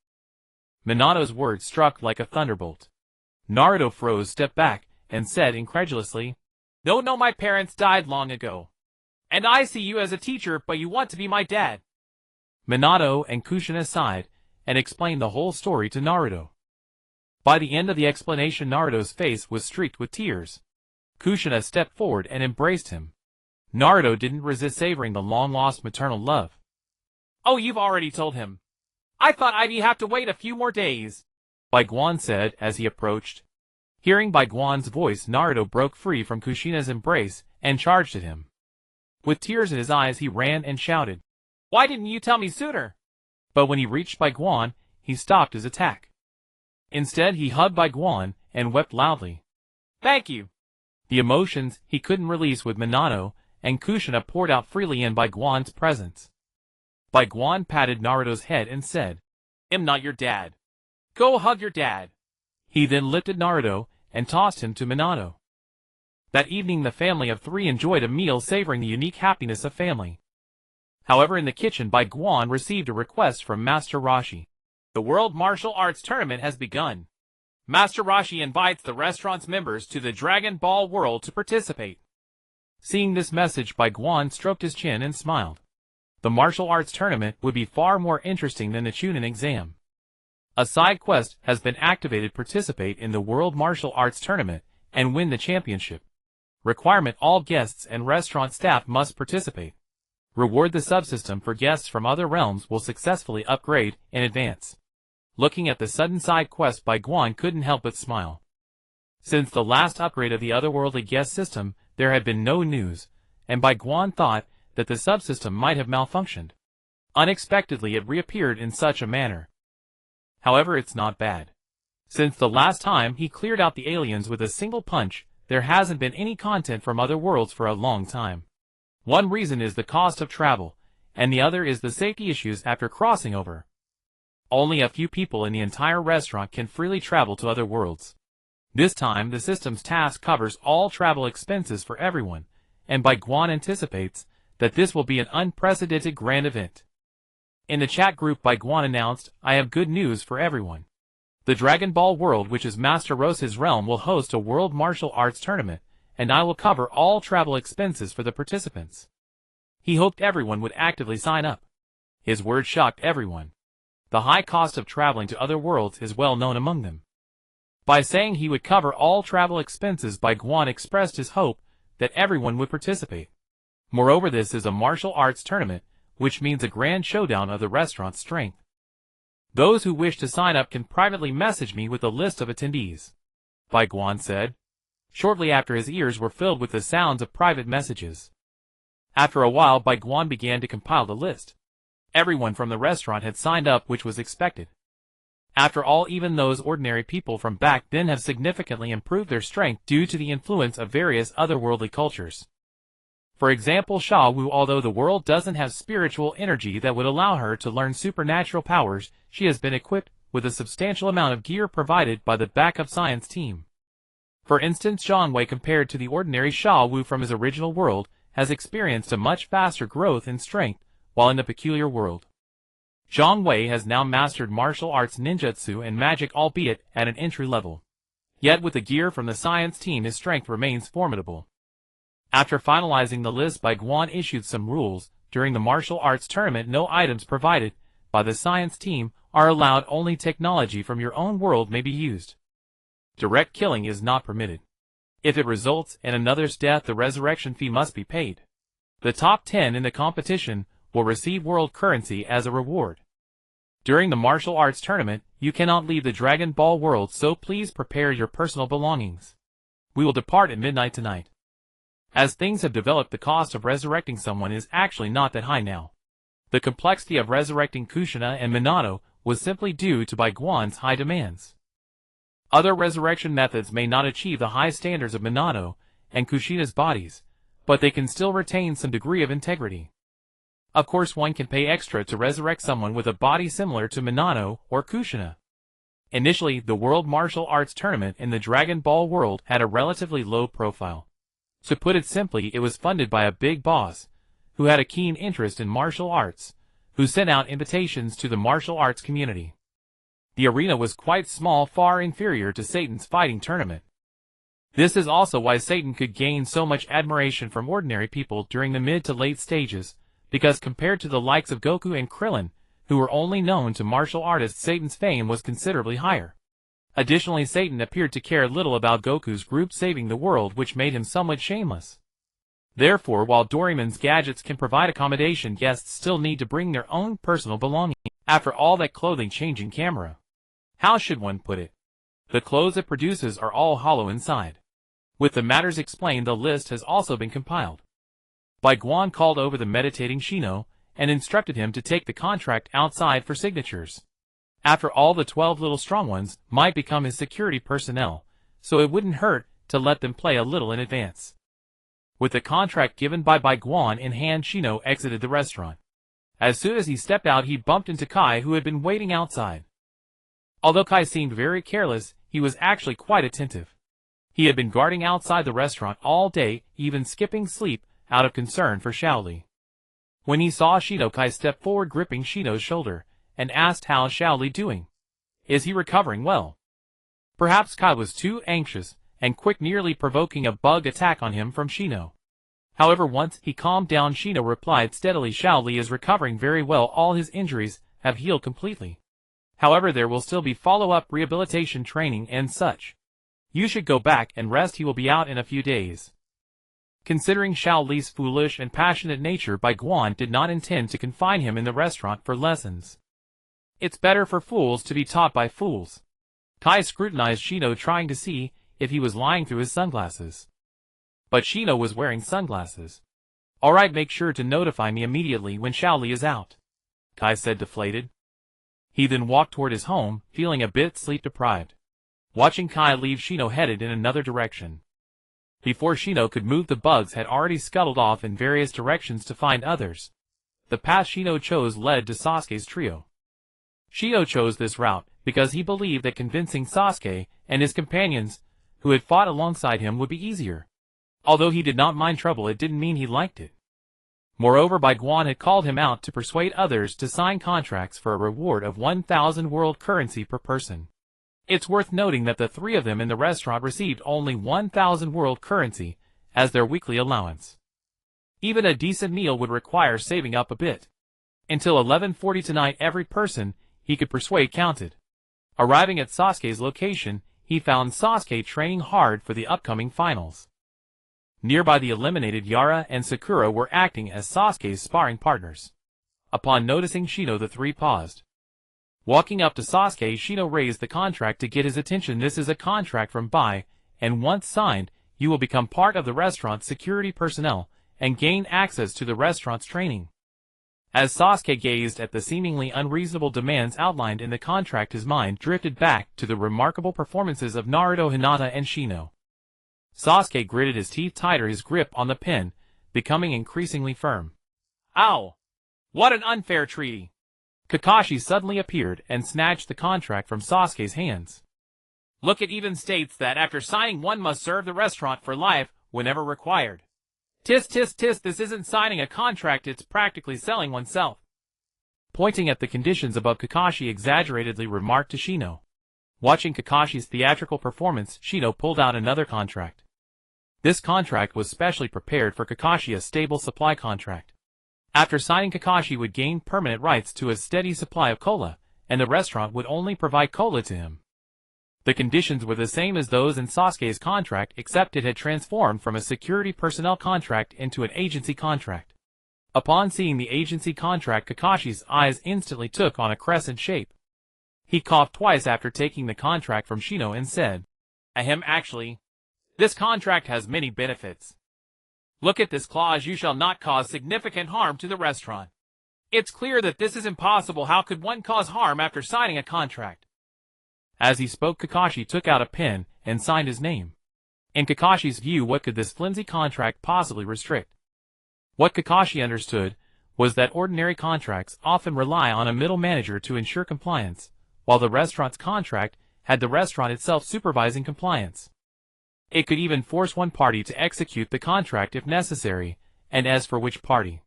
Minato's words struck like a thunderbolt. Naruto froze, stepped back, and said incredulously, No, my parents died long ago. And I see you as a teacher, but you want to be my dad." Minato and Kushina sighed and explained the whole story to Naruto. By the end of the explanation, Naruto's face was streaked with tears. Kushina stepped forward and embraced him. Naruto didn't resist savoring the long-lost maternal love. Oh, you've already told him. I thought I'd have to wait a few more days, Bai Guan said as he approached. Hearing Bai Guan's voice, Naruto broke free from Kushina's embrace and charged at him. With tears in his eyes, he ran and shouted, "Why didn't you tell me sooner?" But when he reached Bai Guan, he stopped his attack. Instead, he hugged Bai Guan and wept loudly. "Thank you." The emotions he couldn't release with Minato and Kushina poured out freely in Bai Guan's presence. Bai Guan patted Naruto's head and said, "I'm not your dad. Go hug your dad." He then lifted Naruto and tossed him to Minato. That evening, the family of three enjoyed a meal savoring the unique happiness of family. However, in the kitchen, Bai Guan received a request from Master Roshi. The World Martial Arts Tournament has begun. Master Roshi invites the restaurant's members to the Dragon Ball world to participate. Seeing this message, Bai Guan stroked his chin and smiled. The martial arts tournament would be far more interesting than the Chunin exam. A side quest has been activated: participate in the World Martial Arts Tournament and win the championship. Requirement: all guests and restaurant staff must participate. Reward: the subsystem for guests from other realms will successfully upgrade in advance. Looking at the sudden side quest, Bai Guan couldn't help but smile. Since the last upgrade of the otherworldly guest system, there had been no news, and Bai Guan thought that the subsystem might have malfunctioned. Unexpectedly, it reappeared in such a manner. However, it's not bad. Since the last time he cleared out the aliens with a single punch, there hasn't been any content from other worlds for a long time. One reason is the cost of travel, and the other is the safety issues after crossing over. Only a few people in the entire restaurant can freely travel to other worlds. This time, the system's task covers all travel expenses for everyone, and Bai Guan anticipates that this will be an unprecedented grand event. In the chat group, Bai Guan announced, "I have good news for everyone. The Dragon Ball world, which is Master Rose's realm, will host a World Martial Arts Tournament, and I will cover all travel expenses for the participants." He hoped everyone would actively sign up. His words shocked everyone. The high cost of traveling to other worlds is well known among them. By saying he would cover all travel expenses, Bai Guan expressed his hope that everyone would participate. Moreover, this is a martial arts tournament, which means a grand showdown of the restaurant's strength. Those who wish to sign up can privately message me with a list of attendees, Bai Guan said. Shortly after, his ears were filled with the sounds of private messages. After a while, Bai Guan began to compile the list. Everyone from the restaurant had signed up, which was expected. After all, even those ordinary people from back then have significantly improved their strength due to the influence of various otherworldly cultures. For example, Sha Wu, although the world doesn't have spiritual energy that would allow her to learn supernatural powers, she has been equipped with a substantial amount of gear provided by the backup science team. For instance, Zhang Wei, compared to the ordinary Sha Wu from his original world, has experienced a much faster growth in strength while in the peculiar world. Zhang Wei has now mastered martial arts, ninjutsu, and magic, albeit at an entry level. Yet with the gear from the science team, his strength remains formidable. After finalizing the list, Bai Guan issued some rules. During the martial arts tournament, no items provided by the science team are allowed. Only technology from your own world may be used. Direct killing is not permitted. If it results in another's death, the resurrection fee must be paid. The top 10 in the competition will receive world currency as a reward. During the martial arts tournament, you cannot leave the Dragon Ball world, so please prepare your personal belongings. We will depart at midnight tonight. As things have developed, the cost of resurrecting someone is actually not that high now. The complexity of resurrecting Kushina and Minato was simply due to Bai Guan's high demands. Other resurrection methods may not achieve the high standards of Minato and Kushina's bodies, but they can still retain some degree of integrity. Of course, one can pay extra to resurrect someone with a body similar to Minato or Kushina. Initially, the World Martial Arts Tournament in the Dragon Ball world had a relatively low profile. To put it simply, it was funded by a big boss, who had a keen interest in martial arts, who sent out invitations to the martial arts community. The arena was quite small, far inferior to Satan's fighting tournament. This is also why Satan could gain so much admiration from ordinary people during the mid to late stages, because compared to the likes of Goku and Krillin, who were only known to martial artists, Satan's fame was considerably higher. Additionally, Satan appeared to care little about Goku's group saving the world, which made him somewhat shameless. Therefore, while Doraemon's gadgets can provide accommodation, guests still need to bring their own personal belongings. After all that clothing-changing camera. How should one put it? The clothes it produces are all hollow inside. With the matters explained, the list has also been compiled. Bai Guan called over the meditating Shino, and instructed him to take the contract outside for signatures. After all, the 12 little strong ones might become his security personnel, so it wouldn't hurt to let them play a little in advance. With the contract given by Bai Guan in hand, Shino exited the restaurant. As soon as he stepped out, he bumped into Kai, who had been waiting outside. Although Kai seemed very careless, he was actually quite attentive. He had been guarding outside the restaurant all day, even skipping sleep, out of concern for Shaoli. When he saw Shino, Kai stepped forward, gripping Shino's shoulder, and asked, "How's Shaoli doing? Is he recovering well?" Perhaps Kai was too anxious and quick, nearly provoking a bug attack on him from Shino. However, once he calmed down, Shino replied steadily, "Shaoli is recovering very well. All his injuries have healed completely. However, there will still be follow-up rehabilitation training and such. You should go back and rest. He will be out in a few days." Considering Shaoli's foolish and passionate nature, Bai Guan did not intend to confine him in the restaurant for lessons. It's better for fools to be taught by fools. Kai scrutinized Shino, trying to see if he was lying through his sunglasses. But Shino was wearing sunglasses. "Alright, make sure to notify me immediately when Shaoli is out," Kai said, deflated. He then walked toward his home, feeling a bit sleep-deprived. Watching Kai leave, Shino headed in another direction. Before Shino could move, the bugs had already scuttled off in various directions to find others. The path Shino chose led to Sasuke's trio. Shino chose this route because he believed that convincing Sasuke and his companions, who had fought alongside him, would be easier. Although he did not mind trouble, it didn't mean he liked it. Moreover, Bai Guan had called him out to persuade others to sign contracts for a reward of 1,000 world currency per person. It's worth noting that the three of them in the restaurant received only 1,000 world currency as their weekly allowance. Even a decent meal would require saving up a bit. Until 11:40 tonight, every person he could persuade counted. Arriving at Sasuke's location, he found Sasuke training hard for the upcoming finals. Nearby, the eliminated Yara and Sakura were acting as Sasuke's sparring partners. Upon noticing Shino, the three paused. Walking up to Sasuke, Shino raised the contract to get his attention. "This is a contract from Bai, and once signed, you will become part of the restaurant's security personnel and gain access to the restaurant's training." As Sasuke gazed at the seemingly unreasonable demands outlined in the contract, his mind drifted back to the remarkable performances of Naruto, Hinata, and Shino. Sasuke gritted his teeth tighter, his grip on the pen becoming increasingly firm. "Ow! What an unfair treaty!" Kakashi suddenly appeared and snatched the contract from Sasuke's hands. "Look, it even states that after signing one must serve the restaurant for life whenever required. Tis, this isn't signing a contract, it's practically selling oneself." Pointing at the conditions above, Kakashi exaggeratedly remarked to Shino. Watching Kakashi's theatrical performance, Shino pulled out another contract. This contract was specially prepared for Kakashi, a stable supply contract. After signing, Kakashi would gain permanent rights to a steady supply of cola, and the restaurant would only provide cola to him. The conditions were the same as those in Sasuke's contract, except it had transformed from a security personnel contract into an agency contract. Upon seeing the agency contract, Kakashi's eyes instantly took on a crescent shape. He coughed twice after taking the contract from Shino and said, "Ahem, actually, this contract has many benefits. Look at this clause, you shall not cause significant harm to the restaurant. It's clear that this is impossible. How could one cause harm after signing a contract?" As he spoke, Kakashi took out a pen and signed his name. In Kakashi's view, what could this flimsy contract possibly restrict? What Kakashi understood was that ordinary contracts often rely on a middle manager to ensure compliance, while the restaurant's contract had the restaurant itself supervising compliance. It could even force one party to execute the contract if necessary, and as for which party,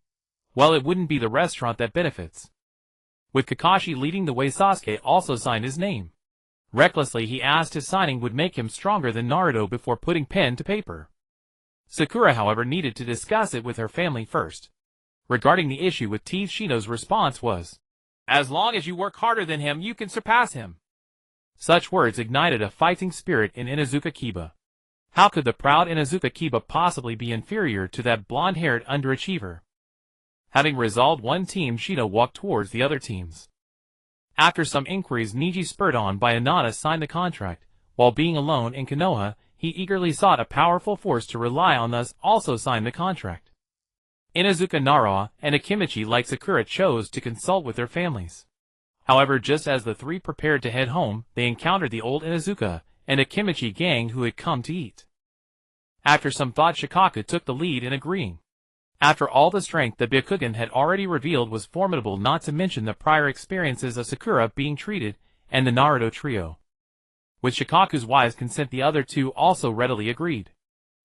well, it wouldn't be the restaurant that benefits. With Kakashi leading the way, Sasuke also signed his name. Recklessly, he asked his signing would make him stronger than Naruto before putting pen to paper. Sakura, however, needed to discuss it with her family first. Regarding the issue with teeth, Shino's response was, "As long as you work harder than him, you can surpass him." Such words ignited a fighting spirit in Inuzuka Kiba. How could the proud Inuzuka Kiba possibly be inferior to that blonde-haired underachiever? Having resolved one team, Shino walked towards the other teams. After some inquiries, Niji, spurred on by Hinata, signed the contract. While being alone in Konoha, he eagerly sought a powerful force to rely on, thus also signed the contract. Inuzuka, Narawa, and Akimichi, like Sakura, chose to consult with their families. However, just as the three prepared to head home, they encountered the old Inuzuka and Akimichi gang who had come to eat. After some thought, Shikaku took the lead in agreeing. After all, the strength that Byakugan had already revealed was formidable, not to mention the prior experiences of Sakura being treated, and the Naruto trio. With Shikaku's wise consent, the other two also readily agreed.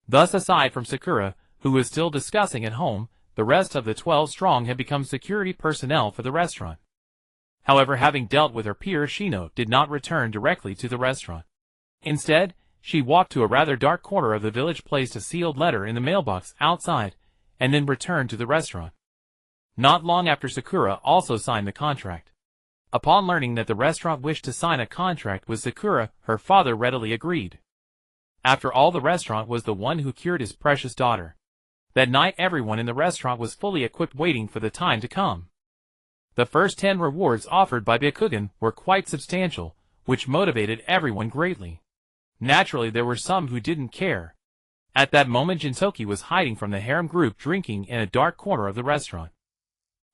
Thus, aside from Sakura, who was still discussing at home, the rest of the 12 strong had become security personnel for the restaurant. However, having dealt with her peer, Shino did not return directly to the restaurant. Instead, she walked to a rather dark corner of the village, placed a sealed letter in the mailbox outside, and then returned to the restaurant. Not long after, Sakura also signed the contract. Upon learning that the restaurant wished to sign a contract with Sakura, her father readily agreed. After all, the restaurant was the one who cured his precious daughter. That night, everyone in the restaurant was fully equipped, waiting for the time to come. The first 10 rewards offered by Byakugan were quite substantial, which motivated everyone greatly. Naturally, there were some who didn't care. At that moment, Jintoki was hiding from the harem group, drinking in a dark corner of the restaurant.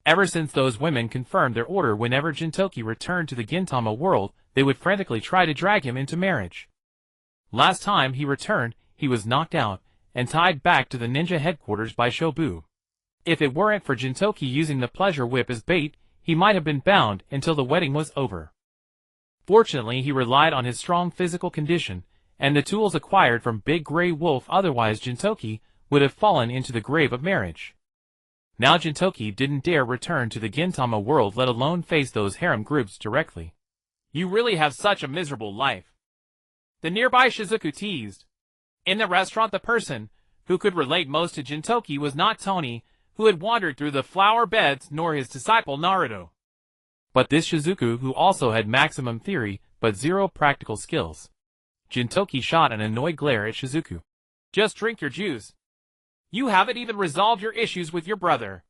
Ever since those women confirmed their order, whenever Jintoki returned to the Gintama world, they would frantically try to drag him into marriage. Last time he returned, he was knocked out and tied back to the ninja headquarters by Shobu. If it weren't for Jintoki using the pleasure whip as bait, he might have been bound until the wedding was over. Fortunately, he relied on his strong physical condition and the tools acquired from Big Grey Wolf, otherwise Jintoki would have fallen into the grave of marriage. Now Jintoki didn't dare return to the Gintama world, let alone face those harem groups directly. You really have such a miserable life. The nearby Shizuku teased. In the restaurant, the person who could relate most to Jintoki was not Tony, who had wandered through the flower beds, nor his disciple Naruto, but this Shizuku, who also had maximum theory but zero practical skills. Jintoki shot an annoyed glare at Shizuku. Just drink your juice. You haven't even resolved your issues with your brother.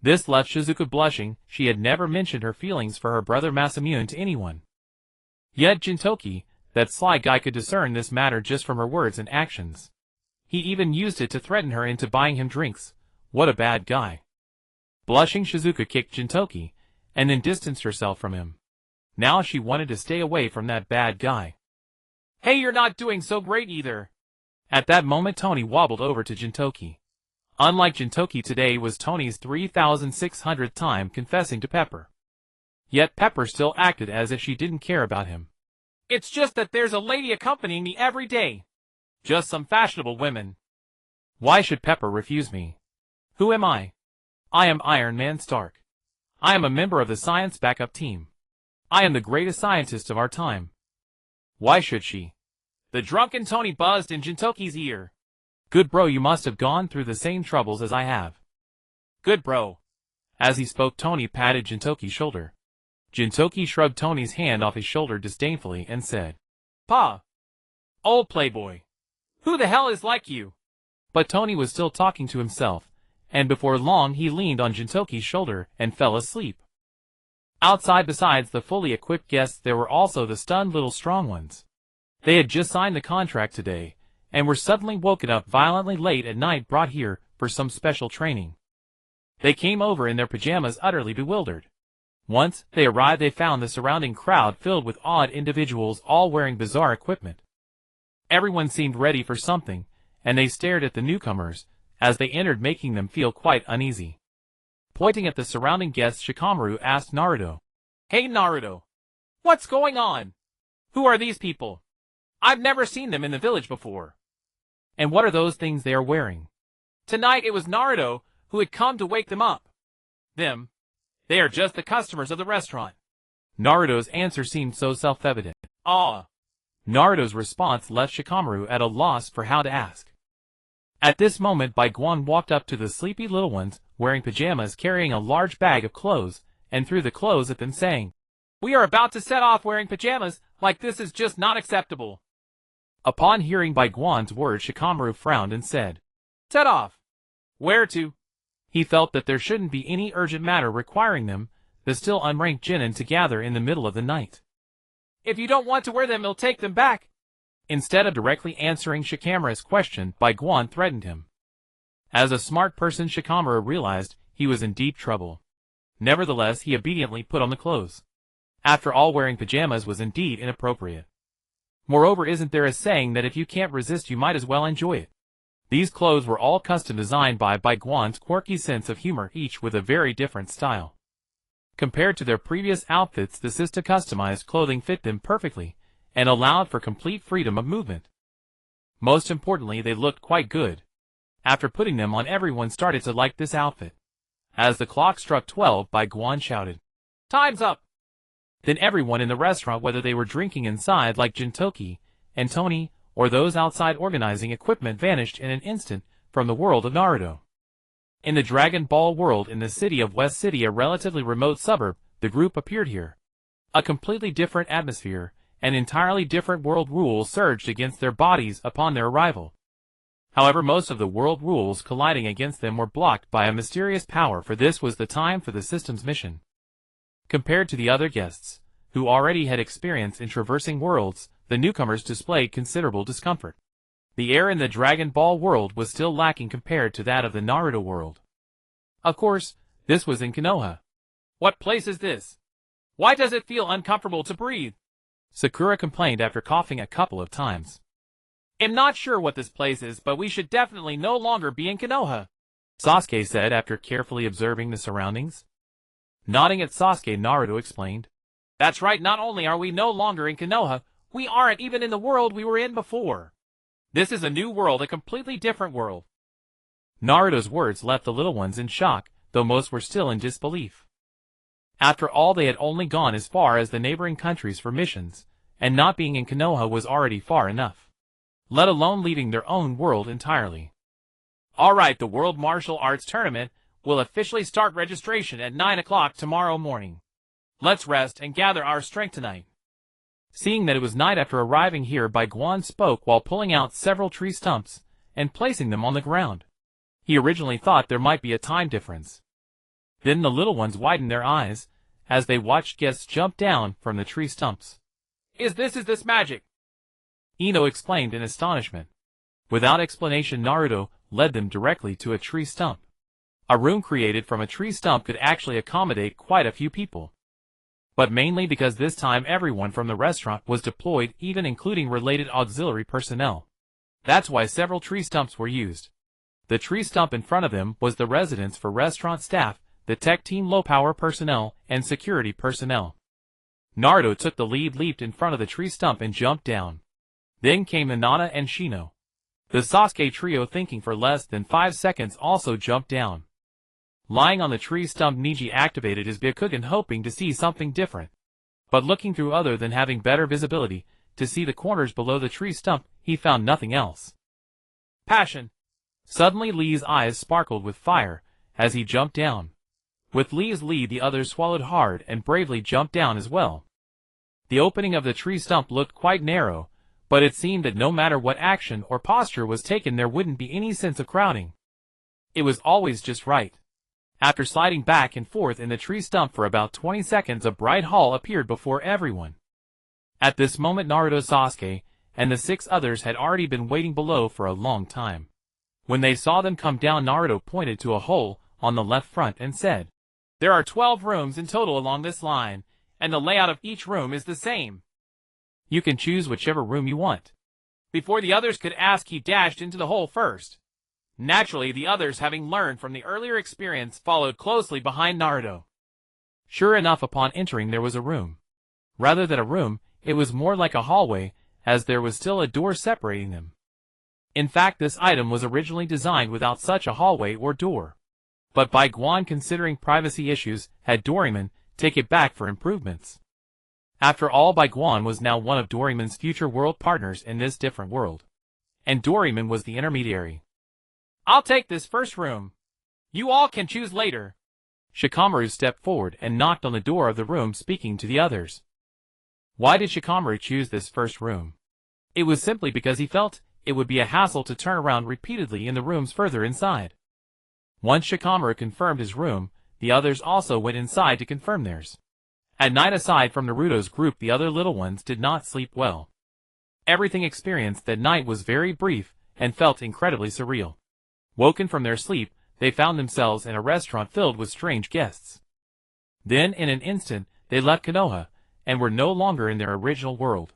This left Shizuku blushing. She had never mentioned her feelings for her brother Masamune to anyone. Yet Jintoki, that sly guy, could discern this matter just from her words and actions. He even used it to threaten her into buying him drinks. What a bad guy. Blushing, Shizuku kicked Jintoki, and then distanced herself from him. Now she wanted to stay away from that bad guy. Hey, you're not doing so great either. At that moment, Tony wobbled over to Jintoki. Unlike Jintoki, today was Tony's 3,600th time confessing to Pepper. Yet Pepper still acted as if she didn't care about him. It's just that there's a lady accompanying me every day. Just some fashionable women. Why should Pepper refuse me? Who am I? I am Iron Man Stark. I am a member of the science backup team. I am the greatest scientist of our time. Why should she? The drunken Tony buzzed in Jintoki's ear. Good bro, you must have gone through the same troubles as I have. Good bro. As he spoke, Tony patted Jintoki's shoulder. Jintoki shrugged Tony's hand off his shoulder disdainfully and said, Pa. Old playboy. Who the hell is like you? But Tony was still talking to himself, and before long he leaned on Jintoki's shoulder and fell asleep. Outside, besides the fully equipped guests, there were also the stunned little strong ones. They had just signed the contract today, and were suddenly woken up violently late at night, brought here for some special training. They came over in their pajamas, utterly bewildered. Once they arrived, they found the surrounding crowd filled with odd individuals, all wearing bizarre equipment. Everyone seemed ready for something, and they stared at the newcomers as they entered, making them feel quite uneasy. Pointing at the surrounding guests, Shikamaru asked Naruto, Hey Naruto, what's going on? Who are these people? I've never seen them in the village before. And what are those things they are wearing? Tonight it was Naruto who had come to wake them up. Them. They are just the customers of the restaurant. Naruto's answer seemed so self-evident. Ah. Naruto's response left Shikamaru at a loss for how to ask. At this moment, Bai Guan walked up to the sleepy little ones, wearing pajamas, carrying a large bag of clothes, and threw the clothes at them, saying, We are about to set off wearing pajamas, like this is just not acceptable. Upon hearing Bai Guan's words, Shikamaru frowned and said, Set off. Where to? He felt that there shouldn't be any urgent matter requiring them, the still unranked genin, to gather in the middle of the night. If you don't want to wear them, we'll take them back. Instead of directly answering Shikamaru's question, Bai Guan threatened him. As a smart person, Shikamaru realized he was in deep trouble. Nevertheless, he obediently put on the clothes. After all, wearing pajamas was indeed inappropriate. Moreover, isn't there a saying that if you can't resist, you might as well enjoy it? These clothes were all custom designed by Bai Guan's quirky sense of humor, each with a very different style. Compared to their previous outfits, the Sista customized clothing fit them perfectly, and allowed for complete freedom of movement. Most importantly, they looked quite good. After putting them on, everyone started to like this outfit. As the clock struck 12, Bai Guan shouted, Time's up! Then everyone in the restaurant, whether they were drinking inside like Jintoki and Tony, or those outside organizing equipment, vanished in an instant from the world of Naruto. In the Dragon Ball world in the city of West City, a relatively remote suburb, the group appeared here. A completely different atmosphere, and entirely different world rules surged against their bodies upon their arrival. However, most of the world rules colliding against them were blocked by a mysterious power, for this was the time for the system's mission. Compared to the other guests, who already had experience in traversing worlds, the newcomers displayed considerable discomfort. The air in the Dragon Ball world was still lacking compared to that of the Naruto world. Of course, this was in Konoha. What place is this? Why does it feel uncomfortable to breathe? Sakura complained after coughing a couple of times. I'm not sure what this place is, but we should definitely no longer be in Konoha, Sasuke said after carefully observing the surroundings. Nodding at Sasuke, Naruto explained, That's right, not only are we no longer in Konoha, we aren't even in the world we were in before. This is a new world, a completely different world. Naruto's words left the little ones in shock, though most were still in disbelief. After all, they had only gone as far as the neighboring countries for missions, and not being in Konoha was already far enough, let alone leaving their own world entirely. Alright, the World Martial Arts Tournament will officially start registration at 9 o'clock tomorrow morning. Let's rest and gather our strength tonight. Seeing that it was night after arriving here, Bai Guan spoke while pulling out several tree stumps and placing them on the ground. He originally thought there might be a time difference. Then the little ones widened their eyes as they watched guests jump down from the tree stumps. Is this magic? Ino exclaimed in astonishment. Without explanation, Naruto led them directly to a tree stump. A room created from a tree stump could actually accommodate quite a few people. But mainly because this time everyone from the restaurant was deployed, even including related auxiliary personnel. That's why several tree stumps were used. The tree stump in front of them was the residence for restaurant staff, the tech team, low-power personnel, and security personnel. Naruto took the lead, leaped in front of the tree stump and jumped down. Then came Hinata and Shino. The Sasuke trio, thinking for less than 5 seconds, also jumped down. Lying on the tree stump, Neji activated his Byakugan, hoping to see something different. But looking through other than having better visibility, to see the corners below the tree stump, he found nothing else. Passion! Suddenly Lee's eyes sparkled with fire as he jumped down. With Lee's lead, the others swallowed hard and bravely jumped down as well. The opening of the tree stump looked quite narrow, but it seemed that no matter what action or posture was taken, there wouldn't be any sense of crowding. It was always just right. After sliding back and forth in the tree stump for about 20 seconds, a bright hall appeared before everyone. At this moment, Naruto, Sasuke, and the 6 others had already been waiting below for a long time. When they saw them come down, Naruto pointed to a hole on the left front and said, There are 12 rooms in total along this line, and the layout of each room is the same. You can choose whichever room you want. Before the others could ask, he dashed into the hole first. Naturally, the others, having learned from the earlier experience, followed closely behind Naruto. Sure enough, upon entering there was a room. Rather than a room, it was more like a hallway, as there was still a door separating them. In fact, this item was originally designed without such a hallway or door. But Bai Guan, considering privacy issues, had Doraemon take it back for improvements. After all, Bai Guan was now one of Doraemon's future world partners in this different world. And Doraemon was the intermediary. I'll take this first room. You all can choose later. Shikamaru stepped forward and knocked on the door of the room, speaking to the others. Why did Shikamaru choose this first room? It was simply because he felt it would be a hassle to turn around repeatedly in the rooms further inside. Once Shikamaru confirmed his room, the others also went inside to confirm theirs. At night, aside from Naruto's group, the other little ones did not sleep well. Everything experienced that night was very brief and felt incredibly surreal. Woken from their sleep, they found themselves in a restaurant filled with strange guests. Then, in an instant, they left Konoha, and were no longer in their original world.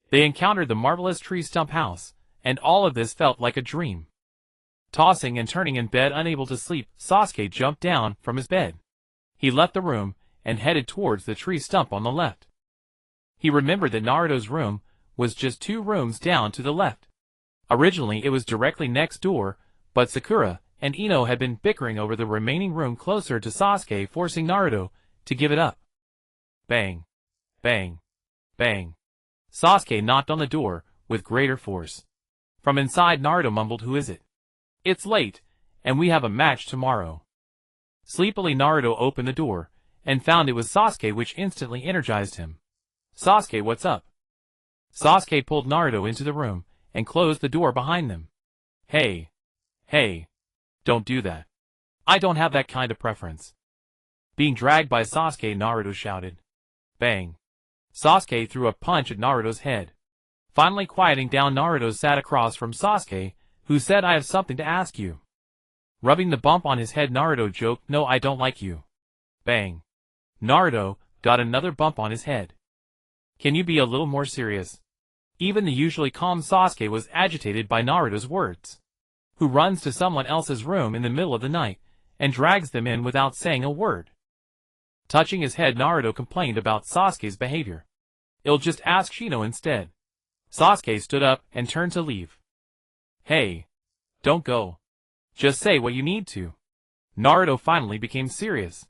They encountered the marvelous tree stump house, and all of this felt like a dream. Tossing and turning in bed, unable to sleep, Sasuke jumped down from his bed. He left the room, and headed towards the tree stump on the left. He remembered that Naruto's room was just 2 rooms down to the left. Originally it was directly next door, but Sakura and Ino had been bickering over the remaining room closer to Sasuke, forcing Naruto to give it up. Bang. Bang. Bang. Sasuke knocked on the door with greater force. From inside, Naruto mumbled, "Who is it?" "It's late, and we have a match tomorrow." Sleepily, Naruto opened the door, and found it was Sasuke, which instantly energized him. "Sasuke, what's up?" Sasuke pulled Naruto into the room, and closed the door behind them. Hey. Don't do that. I don't have that kind of preference." Being dragged by Sasuke, Naruto shouted. Bang. Sasuke threw a punch at Naruto's head. Finally quieting down, Naruto sat across from Sasuke, who said, "I have something to ask you." Rubbing the bump on his head, Naruto joked, "No, I don't like you." Bang. Naruto got another bump on his head. "Can you be a little more serious?" Even the usually calm Sasuke was agitated by Naruto's words. Who runs to someone else's room in the middle of the night, and drags them in without saying a word? Touching his head, Naruto complained about Sasuke's behavior. "I'll just ask Shino instead." Sasuke stood up and turned to leave. "Hey. Don't go. Just say what you need to." Naruto finally became serious.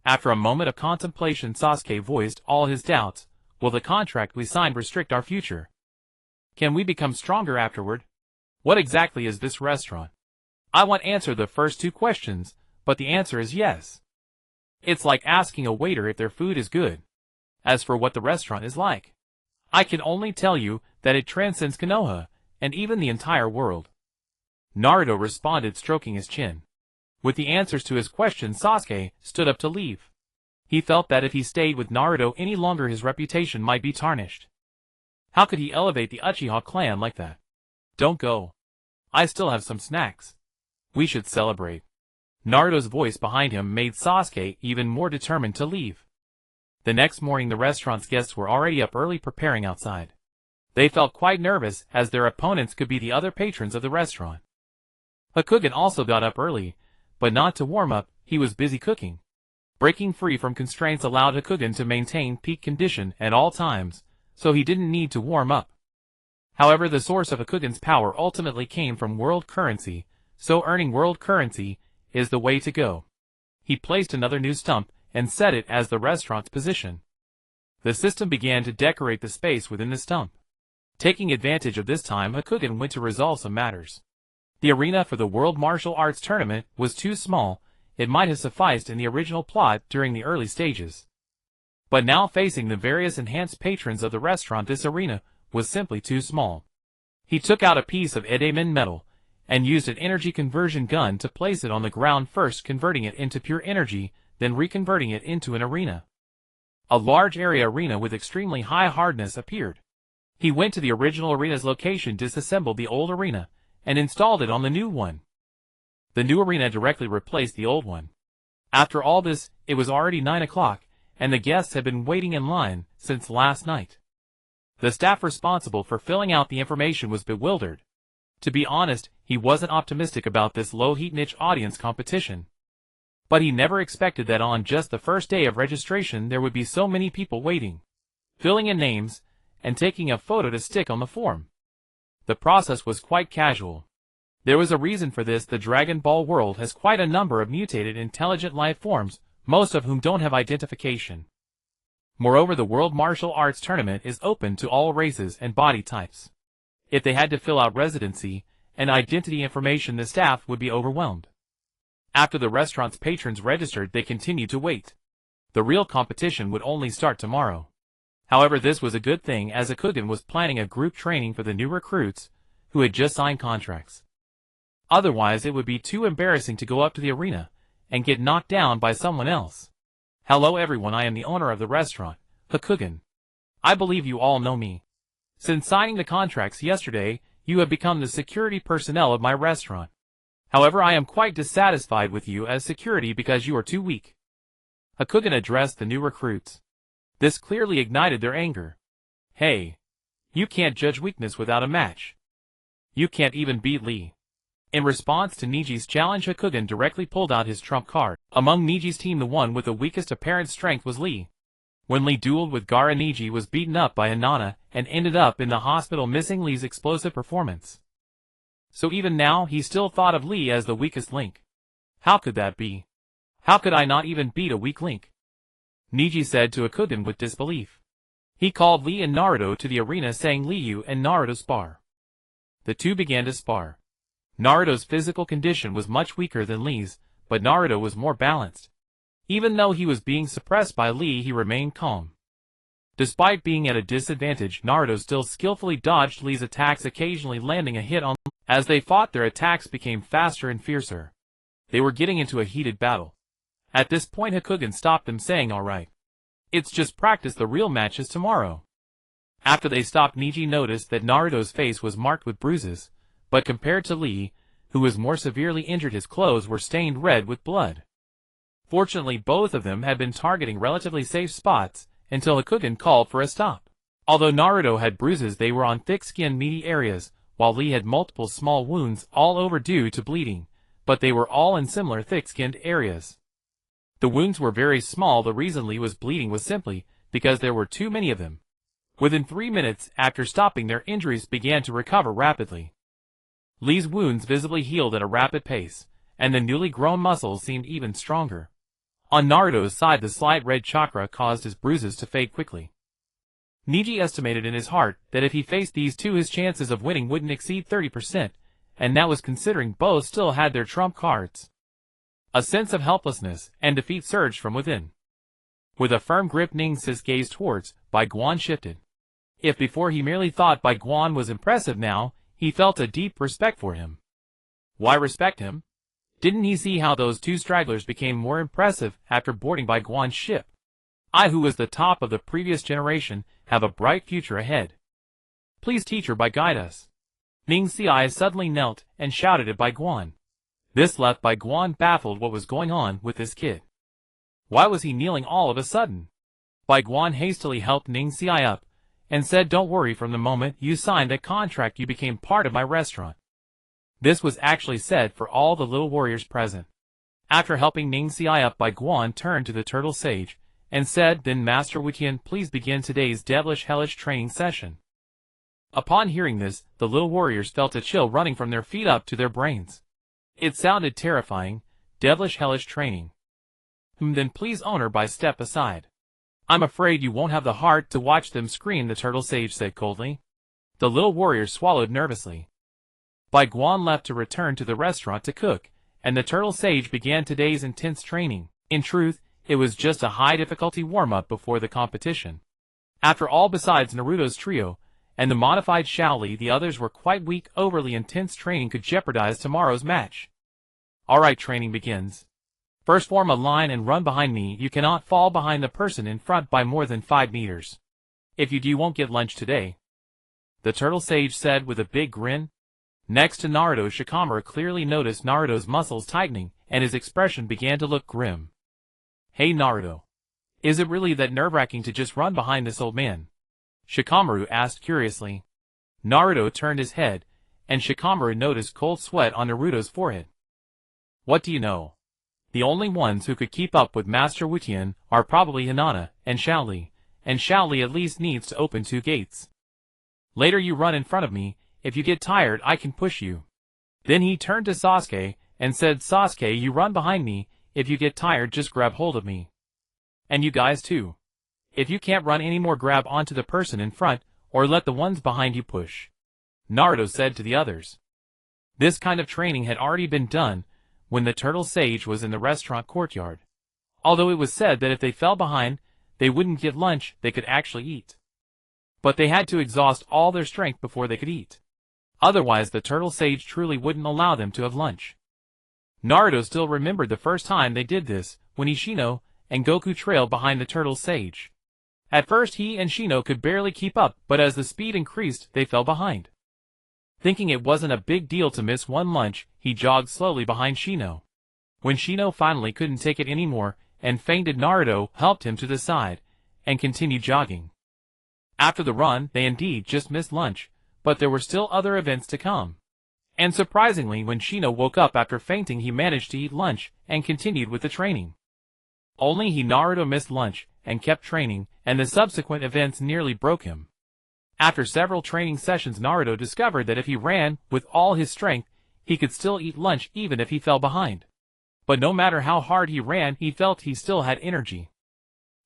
After a moment of contemplation, Sasuke voiced all his doubts. "Will the contract we signed restrict our future? Can we become stronger afterward? What exactly is this restaurant? I want answer the first 2 questions, but the answer is yes. It's like asking a waiter if their food is good. As for what the restaurant is like, I can only tell you that it transcends Konoha, and even the entire world." Naruto responded, stroking his chin. With the answers to his questions, Sasuke stood up to leave. He felt that if he stayed with Naruto any longer, his reputation might be tarnished. How could he elevate the Uchiha clan like that? "Don't go. I still have some snacks. We should celebrate." Naruto's voice behind him made Sasuke even more determined to leave. The next morning, the restaurant's guests were already up early preparing outside. They felt quite nervous, as their opponents could be the other patrons of the restaurant. Hokage also got up early, but not to warm up. He was busy cooking. Breaking free from constraints allowed Hokage to maintain peak condition at all times, so he didn't need to warm up. However, the source of Hokage's power ultimately came from world currency, so earning world currency is the way to go. He placed another new stump and set it as the restaurant's position. The system began to decorate the space within the stump. Taking advantage of this time, Hokage went to resolve some matters. The arena for the World Martial Arts Tournament was too small. It might have sufficed in the original plot during the early stages. But now, facing the various enhanced patrons of the restaurant, this arena was simply too small. He took out a piece of edamen metal, and used an energy conversion gun to place it on the ground, first converting it into pure energy, then reconverting it into an arena. A large area arena with extremely high hardness appeared. He went to the original arena's location, disassembled the old arena, and installed it on the new one. The new arena directly replaced the old one. After all this, it was already 9 o'clock, and the guests had been waiting in line since last night. The staff responsible for filling out the information was bewildered. To be honest, he wasn't optimistic about this low-heat niche audience competition. But he never expected that on just the first day of registration there would be so many people waiting, filling in names, and taking a photo to stick on the form. The process was quite casual. There was a reason for this. The Dragon Ball world has quite a number of mutated intelligent life forms, most of whom don't have identification. Moreover, the World Martial Arts Tournament is open to all races and body types. If they had to fill out residency and identity information, the staff would be overwhelmed. After the restaurant's patrons registered, they continued to wait. The real competition would only start tomorrow. However, this was a good thing, as Akutun was planning a group training for the new recruits who had just signed contracts. Otherwise, it would be too embarrassing to go up to the arena and get knocked down by someone else. Hello everyone, I am the owner of the restaurant, Hokage. I believe you all know me. Since signing the contracts yesterday, you have become the security personnel of my restaurant. However, I am quite dissatisfied with you as security because you are too weak. Hokage addressed the new recruits. This clearly ignited their anger. Hey, you can't judge weakness without a match. You can't even beat Lee. In response to Niji's challenge, Hokage directly pulled out his trump card. Among Niji's team, the one with the weakest apparent strength was Lee. When Lee dueled with Gaara, Niji was beaten up by Hinata and ended up in the hospital, missing Lee's explosive performance. So even now, he still thought of Lee as the weakest link. How could that be? How could I not even beat a weak link? Niji said to Akutun with disbelief. He called Lee and Naruto to the arena, saying, "Liu and Naruto spar." The two began to spar. Naruto's physical condition was much weaker than Lee's, but Naruto was more balanced. Even though he was being suppressed by Lee, he remained calm. Despite being at a disadvantage, Naruto still skillfully dodged Lee's attacks, occasionally landing a hit on Lee. As they fought, their attacks became faster and fiercer. They were getting into a heated battle. At this point, Hokage stopped them, saying, "Alright. It's just practice, the real match is tomorrow." After they stopped, Niji noticed that Naruto's face was marked with bruises, but compared to Lee, who was more severely injured, his clothes were stained red with blood. Fortunately, both of them had been targeting relatively safe spots until Hokage called for a stop. Although Naruto had bruises, they were on thick-skinned meaty areas, while Lee had multiple small wounds all over due to bleeding, but they were all in similar thick-skinned areas. The wounds were very small. The reason Lee was bleeding was simply because there were too many of them. Within 3 minutes after stopping, their injuries began to recover rapidly. Lee's wounds visibly healed at a rapid pace, and the newly grown muscles seemed even stronger. On Naruto's side, the slight red chakra caused his bruises to fade quickly. Niji estimated in his heart that if he faced these two, his chances of winning wouldn't exceed 30%, and that was considering both still had their trump cards. A sense of helplessness and defeat surged from within. With a firm grip, Ning's gaze towards Bai Guan shifted. If before he merely thought Bai Guan was impressive, now he felt a deep respect for him. Why respect him? Didn't he see how those two stragglers became more impressive after boarding Bai Guan's ship? I, who was the top of the previous generation, have a bright future ahead. Please, teacher Bai, guide us. Ning's eyes suddenly knelt and shouted at Bai Guan. This left Bai Guan baffled. What was going on with this kid? Why was he kneeling all of a sudden? Bai Guan hastily helped Ning's up and said, "Don't worry, from the moment you signed that contract, you became part of my restaurant." This was actually said for all the little warriors present. After helping Ning's up, Bai Guan turned to the turtle sage and said, "Then Master Wutian, please begin today's devilish hellish training session." Upon hearing this, the little warriors felt a chill running from their feet up to their brains. It sounded terrifying. Devilish hellish training. Then please, owner Bai, step aside. I'm afraid you won't have the heart to watch them scream, the turtle sage said coldly. The little warriors swallowed nervously. Bai Guan left to return to the restaurant to cook, and the turtle sage began today's intense training. In truth, it was just a high-difficulty warm-up before the competition. After all, besides Naruto's trio and the modified Shaoli, the others were quite weak. Overly intense training could jeopardize tomorrow's match. Alright, training begins. First, form a line and run behind me. You cannot fall behind the person in front by more than 5 meters. If you do, you won't get lunch today, the turtle sage said with a big grin. Next to Naruto, Shikamaru clearly noticed Naruto's muscles tightening, and his expression began to look grim. Hey Naruto. Is it really that nerve-wracking to just run behind this old man? Shikamaru asked curiously. Naruto turned his head, and Shikamaru noticed cold sweat on Naruto's forehead. What do you know? The only ones who could keep up with Master Wutian are probably Hinata and Shaoli at least needs to open 2 gates. Later you run in front of me. If you get tired, I can push you. Then he turned to Sasuke and said, Sasuke, you run behind me. If you get tired, just grab hold of me. And you guys too. If you can't run anymore, grab onto the person in front, or let the ones behind you push. Naruto said to the others. This kind of training had already been done, when the turtle sage was in the restaurant courtyard. Although it was said that if they fell behind, they wouldn't get lunch, they could actually eat. But they had to exhaust all their strength before they could eat. Otherwise the turtle sage truly wouldn't allow them to have lunch. Naruto still remembered the first time they did this, when Ishino and Goku trailed behind the turtle sage. At first he and Shino could barely keep up, but as the speed increased, they fell behind. Thinking it wasn't a big deal to miss one lunch, he jogged slowly behind Shino. When Shino finally couldn't take it anymore and fainted, Naruto helped him to the side and continued jogging. After the run, they indeed just missed lunch, but there were still other events to come. And surprisingly, when Shino woke up after fainting, he managed to eat lunch and continued with the training. Only Naruto missed lunch and kept training, and the subsequent events nearly broke him. After several training sessions, Naruto discovered that if he ran with all his strength, he could still eat lunch even if he fell behind. But no matter how hard he ran, he felt he still had energy.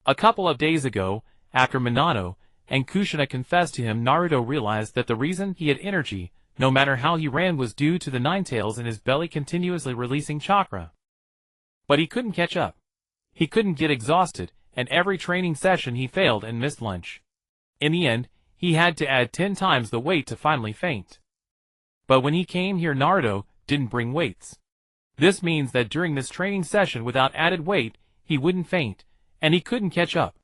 A couple of days ago, after Minato and Kushina confessed to him, Naruto realized that the reason he had energy, no matter how he ran, was due to the nine tails in his belly continuously releasing chakra. But he couldn't catch up. He couldn't get exhausted, and every training session he failed and missed lunch. In the end, he had to add 10 times the weight to finally faint. But when he came here, Naruto didn't bring weights. This means that during this training session without added weight, he wouldn't faint, and he couldn't catch up.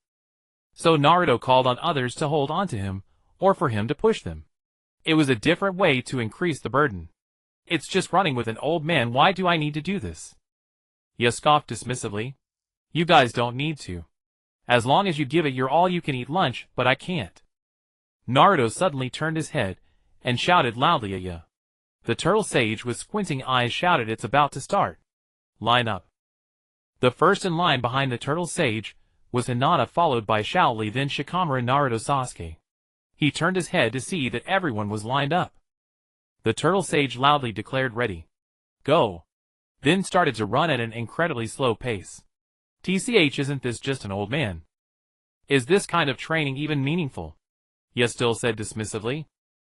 So Naruto called on others to hold on to him, or for him to push them. It was a different way to increase the burden. It's just running with an old man, why do I need to do this? He scoffed dismissively. You guys don't need to. As long as you give it your all, you can eat lunch, but I can't. Naruto suddenly turned his head and shouted loudly at Ya. The turtle sage with squinting eyes shouted, it's about to start. Line up. The first in line behind the turtle sage was Hinata, followed by Shaoli, then Shikamaru, Naruto, Sasuke. He turned his head to see that everyone was lined up. The turtle sage loudly declared, ready. Go. Then started to run at an incredibly slow pace. TCH, isn't this just an old man? Is this kind of training even meaningful? Ya still said dismissively.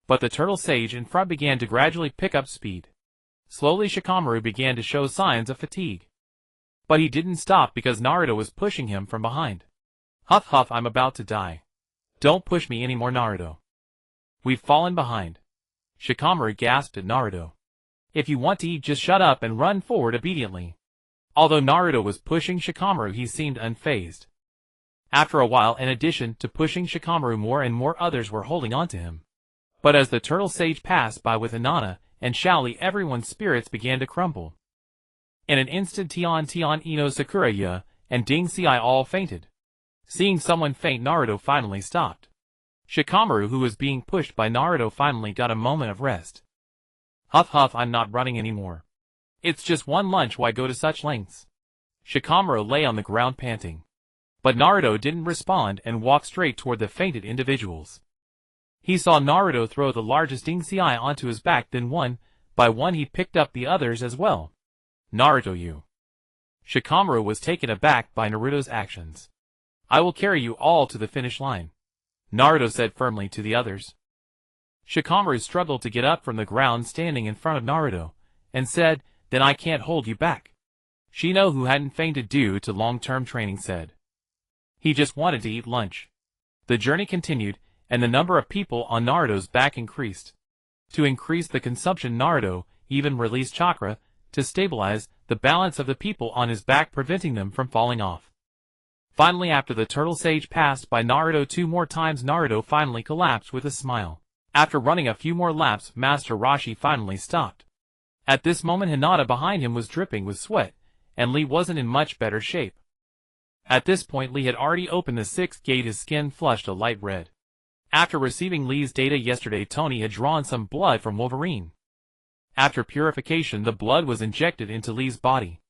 But the turtle sage in front began to gradually pick up speed. Slowly Shikamaru began to show signs of fatigue. But he didn't stop because Naruto was pushing him from behind. Huff huff, I'm about to die. Don't push me anymore, Naruto. We've fallen behind. Shikamaru gasped at Naruto. If you want to eat, just shut up and run forward obediently. Although Naruto was pushing Shikamaru, he seemed unfazed. After a while, in addition to pushing Shikamaru more and more, others were holding on to him. But as the turtle sage passed by with Hinata and Shaoli, everyone's spirits began to crumble. In an instant, Tian, Ino, Sakuraya, and Ding Xiai all fainted. Seeing someone faint, Naruto finally stopped. Shikamaru, who was being pushed by Naruto, finally got a moment of rest. Huff huff, I'm not running anymore. It's just one lunch, why go to such lengths? Shikamaru lay on the ground panting. But Naruto didn't respond and walked straight toward the fainted individuals. He saw Naruto throw the largest Ding Xiai onto his back, then one by one he picked up the others as well. Naruto, you. Shikamaru was taken aback by Naruto's actions. I will carry you all to the finish line, Naruto said firmly to the others. Shikamaru struggled to get up from the ground standing in front of Naruto, and said, then I can't hold you back. Shino, who hadn't fainted due to long-term training, said. He just wanted to eat lunch. The journey continued, and the number of people on Naruto's back increased. To increase the consumption, Naruto even released chakra to stabilize the balance of the people on his back, preventing them from falling off. Finally, after the turtle sage passed by Naruto 2 more times, Naruto finally collapsed with a smile. After running a few more laps, Master Roshi finally stopped. At this moment, Hinata behind him was dripping with sweat, and Lee wasn't in much better shape. At this point, Lee had already opened the 6th gate, his skin flushed a light red. After receiving Lee's data yesterday, Tony had drawn some blood from Wolverine. After purification, the blood was injected into Lee's body.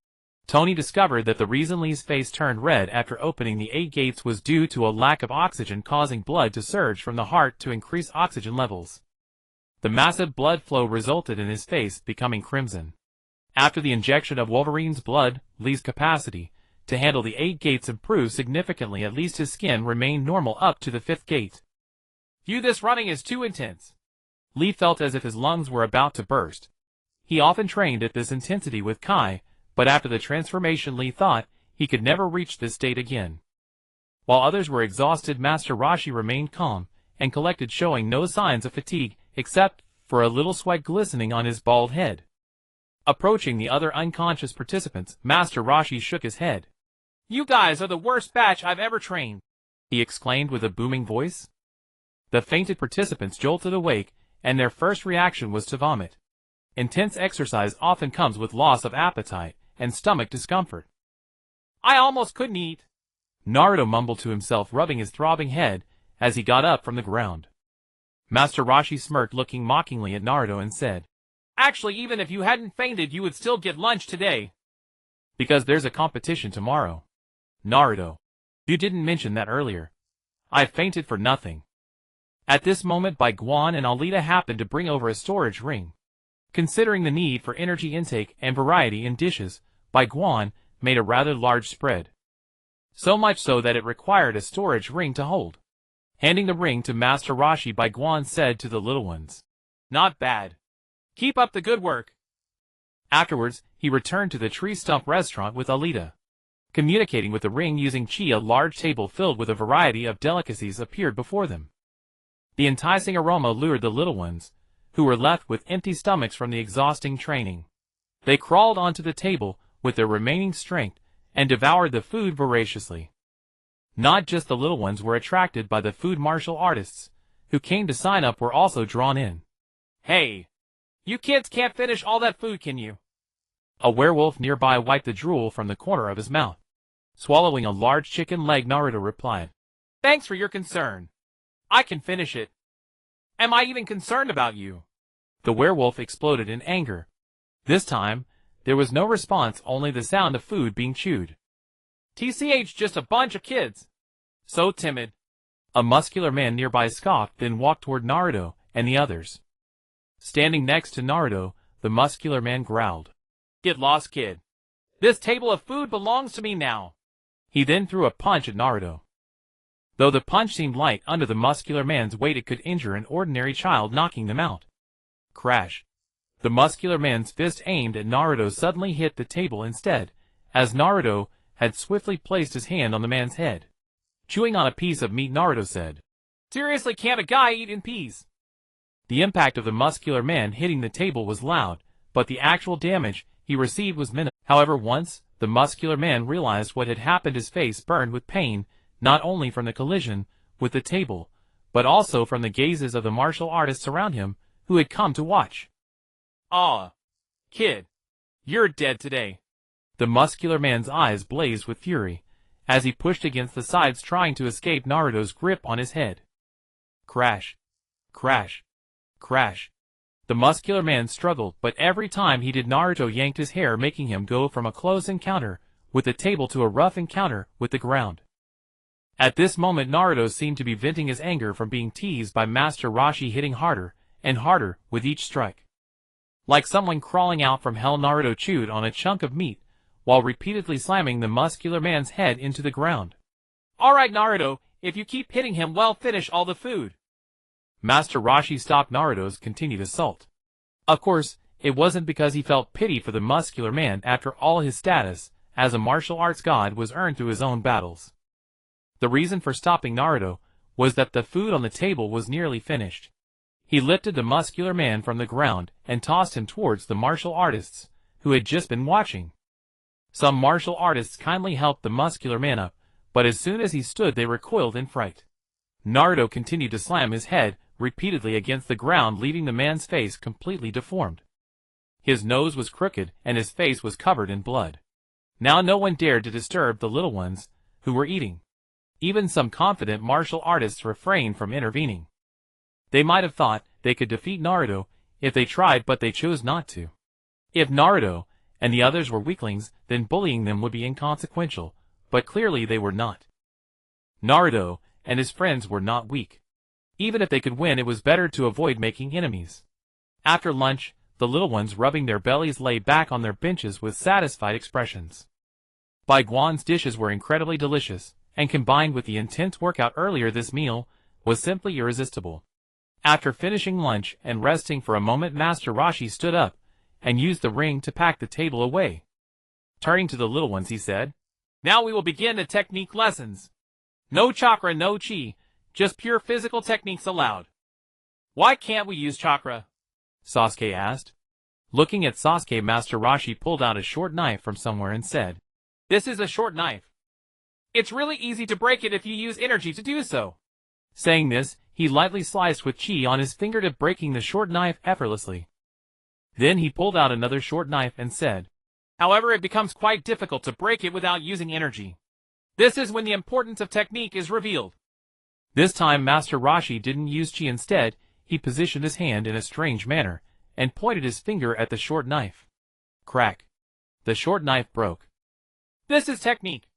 Tony discovered that the reason Lee's face turned red after opening the 8 gates was due to a lack of oxygen, causing blood to surge from the heart to increase oxygen levels. The massive blood flow resulted in his face becoming crimson. After the injection of Wolverine's blood, Lee's capacity to handle the 8 gates improved significantly. At least his skin remained normal up to the 5th gate. This running is too intense. Lee felt as if his lungs were about to burst. He often trained at this intensity with Kai, but after the transformation Lee thought he could never reach this state again. While others were exhausted, Master Roshi remained calm and collected, showing no signs of fatigue, except for a little sweat glistening on his bald head. Approaching the other unconscious participants, Master Roshi shook his head. "You guys are the worst batch I've ever trained," he exclaimed with a booming voice. The fainted participants jolted awake, and their first reaction was to vomit. Intense exercise often comes with loss of appetite and stomach discomfort. "I almost couldn't eat," Naruto mumbled to himself, rubbing his throbbing head as he got up from the ground. Master Roshi smirked, looking mockingly at Naruto, and said, "Actually, even if you hadn't fainted, you would still get lunch today." "Because there's a competition tomorrow." "Naruto, you didn't mention that earlier. I fainted for nothing." At this moment, Bai Guan and Alita happened to bring over a storage ring. Considering the need for energy intake and variety in dishes, Bai Guan made a rather large spread. So much so that it required a storage ring to hold. Handing the ring to Master Roshi, Bai Guan said to the little ones, "Not bad. Keep up the good work." Afterwards, he returned to the tree stump restaurant with Alita. Communicating with the ring using chi, a large table filled with a variety of delicacies appeared before them. The enticing aroma lured the little ones, who were left with empty stomachs from the exhausting training. They crawled onto the table with their remaining strength and devoured the food voraciously. Not just the little ones were attracted by the food. Martial artists who came to sign up were also drawn in. "Hey, you kids can't finish all that food, can you?" A werewolf nearby wiped the drool from the corner of his mouth. Swallowing a large chicken leg, Naruto replied, "Thanks for your concern. I can finish it. Am I even concerned about you?" The werewolf exploded in anger. This time, there was no response, only the sound of food being chewed. "TCH, just a bunch of kids. So timid." A muscular man nearby scoffed, then walked toward Naruto and the others. Standing next to Naruto, the muscular man growled, "Get lost, kid. This table of food belongs to me now." He then threw a punch at Naruto. Though the punch seemed light under the muscular man's weight, it could injure an ordinary child, knocking them out. Crash! The muscular man's fist aimed at Naruto suddenly hit the table instead, as Naruto had swiftly placed his hand on the man's head. Chewing on a piece of meat, Naruto said, "Seriously, can't a guy eat in peace?" The impact of the muscular man hitting the table was loud, but the actual damage he received was minimal. However, once the muscular man realized what had happened, his face burned with pain, not only from the collision with the table, but also from the gazes of the martial artists around him who had come to watch. "Aw, kid, you're dead today." The muscular man's eyes blazed with fury as he pushed against the sides, trying to escape Naruto's grip on his head. Crash! Crash! Crash! The muscular man struggled, but every time he did, Naruto yanked his hair, making him go from a close encounter with the table to a rough encounter with the ground. At this moment, Naruto seemed to be venting his anger from being teased by Master Roshi, hitting harder and harder with each strike. Like someone crawling out from hell, Naruto chewed on a chunk of meat while repeatedly slamming the muscular man's head into the ground. "All right, Naruto, if you keep hitting him, well, finish all the food." Master Roshi stopped Naruto's continued assault. Of course, it wasn't because he felt pity for the muscular man. After all, his status as a martial arts god was earned through his own battles. The reason for stopping Naruto was that the food on the table was nearly finished. He lifted the muscular man from the ground and tossed him towards the martial artists who had just been watching. Some martial artists kindly helped the muscular man up, but as soon as he stood, they recoiled in fright. Naruto continued to slam his head repeatedly against the ground, leaving the man's face completely deformed. His nose was crooked and his face was covered in blood. Now no one dared to disturb the little ones who were eating. Even some confident martial artists refrained from intervening. They might have thought they could defeat Naruto if they tried, but they chose not to. If Naruto and the others were weaklings, then bullying them would be inconsequential, but clearly they were not. Naruto and his friends were not weak. Even if they could win, it was better to avoid making enemies. After lunch, the little ones, rubbing their bellies, lay back on their benches with satisfied expressions. Bai Guan's dishes were incredibly delicious, and combined with the intense workout earlier, this meal was simply irresistible. After finishing lunch and resting for a moment, Master Roshi stood up and used the ring to pack the table away. Turning to the little ones, he said, "Now we will begin the technique lessons. No chakra, no chi, just pure physical techniques allowed." "Why can't we use chakra?" Sasuke asked. Looking at Sasuke, Master Roshi pulled out a short knife from somewhere and said, "This is a short knife. It's really easy to break it if you use energy to do so." Saying this, he lightly sliced with chi on his fingertip, breaking the short knife effortlessly. Then he pulled out another short knife and said, "However, it becomes quite difficult to break it without using energy. This is when the importance of technique is revealed." This time Master Roshi didn't use chi. Instead, he positioned his hand in a strange manner, and pointed his finger at the short knife. Crack! The short knife broke. "This is technique.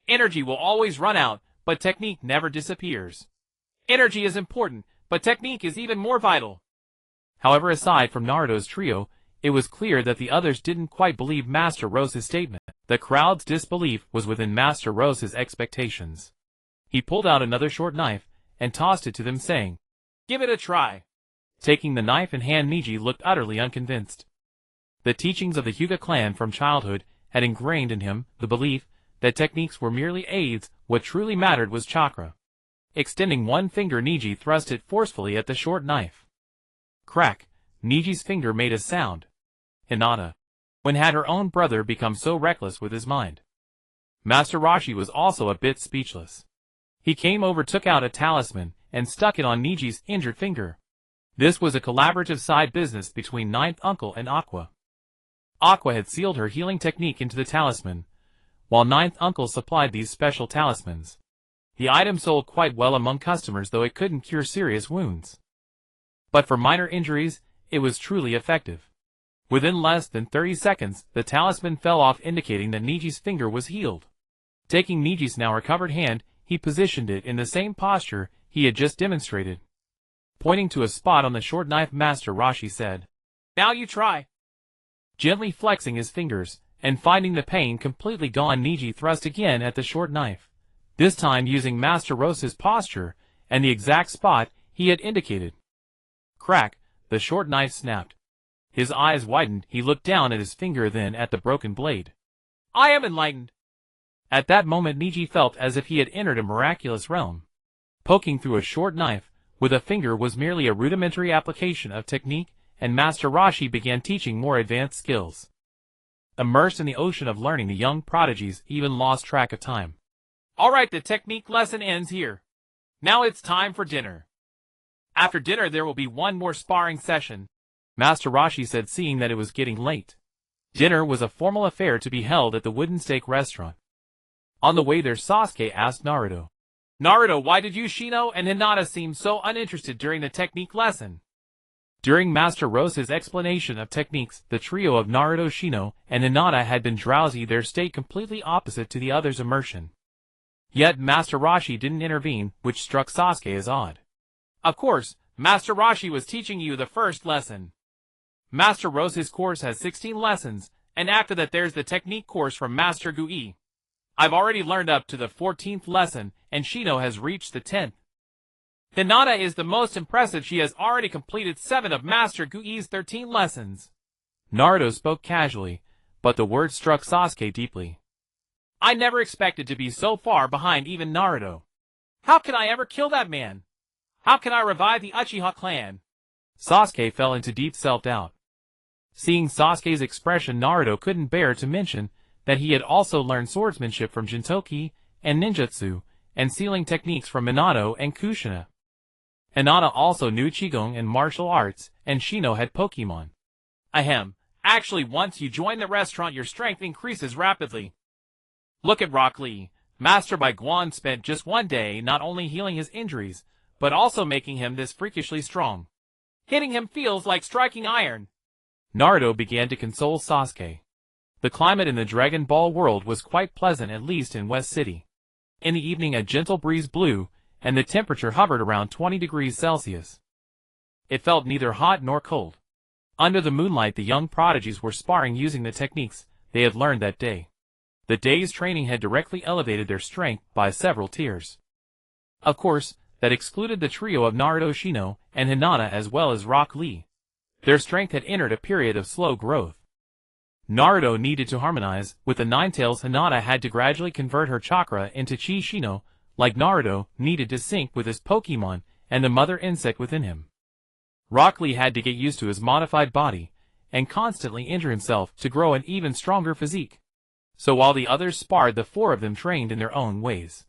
Energy will always run out, but technique never disappears. Energy is important, but technique is even more vital." However, aside from Naruto's trio, it was clear that the others didn't quite believe Master Rose's statement. The crowd's disbelief was within Master Rose's expectations. He pulled out another short knife, and tossed it to them, saying, "Give it a try." Taking the knife in hand, Neji looked utterly unconvinced. The teachings of the Hyuga clan from childhood had ingrained in him the belief that techniques were merely aids. What truly mattered was chakra. Extending one finger, Neji thrust it forcefully at the short knife. Crack! Neji's finger made a sound. Hinata. When had her own brother become so reckless with his mind? Master Roshi was also a bit speechless. He came over, took out a talisman, and stuck it on Neji's injured finger. This was a collaborative side business between Ninth Uncle and Aqua. Aqua had sealed her healing technique into the talisman, while Ninth Uncle supplied these special talismans. The item sold quite well among customers, though it couldn't cure serious wounds. But for minor injuries, it was truly effective. Within less than 30 seconds, the talisman fell off, indicating that Neji's finger was healed. Taking Neji's now recovered hand, he positioned it in the same posture he had just demonstrated. Pointing to a spot on the short knife, Master Roshi said, "Now you try." Gently flexing his fingers, and finding the pain completely gone, Neji thrust again at the short knife, this time using Master Rose's posture and the exact spot he had indicated. Crack! The short knife snapped. His eyes widened, he looked down at his finger, then at the broken blade. "I am enlightened." At that moment Neji felt as if he had entered a miraculous realm. Poking through a short knife with a finger was merely a rudimentary application of technique, and Master Roshi began teaching more advanced skills. Immersed in the ocean of learning, the young prodigies even lost track of time. "All right, the technique lesson ends here. Now it's time for dinner. After dinner there will be one more sparring session," Master Roshi said, seeing that it was getting late. Dinner was a formal affair to be held at the Wooden Stake restaurant. On the way there, Sasuke asked Naruto, "Naruto, why did you, Shino, and Hinata seem so uninterested during the technique lesson?" During Master Rose's explanation of techniques, the trio of Naruto, Shino, and Hinata had been drowsy, their state completely opposite to the others' immersion. Yet Master Roshi didn't intervene, which struck Sasuke as odd. "Of course, Master Roshi was teaching you the first lesson. Master Rose's course has 16 lessons, and after that there's the technique course from Master Guy. I've already learned up to the 14th lesson, and Shino has reached the 10th. Hinata is the most impressive. She has already completed 7 of Master Guy's 13 lessons." Naruto spoke casually, but the words struck Sasuke deeply. "I never expected to be so far behind even Naruto. How can I ever kill that man? How can I revive the Uchiha clan?" Sasuke fell into deep self-doubt. Seeing Sasuke's expression, Naruto couldn't bear to mention that he had also learned swordsmanship from Jintoki and ninjutsu, and sealing techniques from Minato and Kushina. Hinata also knew Qigong and martial arts, and Shino had Pokemon. Ahem. Actually, once you join the restaurant, your strength increases rapidly. Look at Rock Lee. Master Bai Guan spent just one day not only healing his injuries, but also making him this freakishly strong. Hitting him feels like striking iron." Naruto began to console Sasuke. The climate in the Dragon Ball world was quite pleasant, at least in West City. In the evening a gentle breeze blew, and the temperature hovered around 20 degrees Celsius. It felt neither hot nor cold. Under the moonlight the young prodigies were sparring using the techniques they had learned that day. The day's training had directly elevated their strength by several tiers. Of course, that excluded the trio of Naruto, Shino, and Hinata, as well as Rock Lee. Their strength had entered a period of slow growth. Naruto needed to harmonize with the Ninetales. Hinata had to gradually convert her chakra into Chi Shino, like Naruto needed to sync with his Pokemon and the mother insect within him. Rock Lee had to get used to his modified body and constantly injure himself to grow an even stronger physique. So while the others sparred, the four of them trained in their own ways.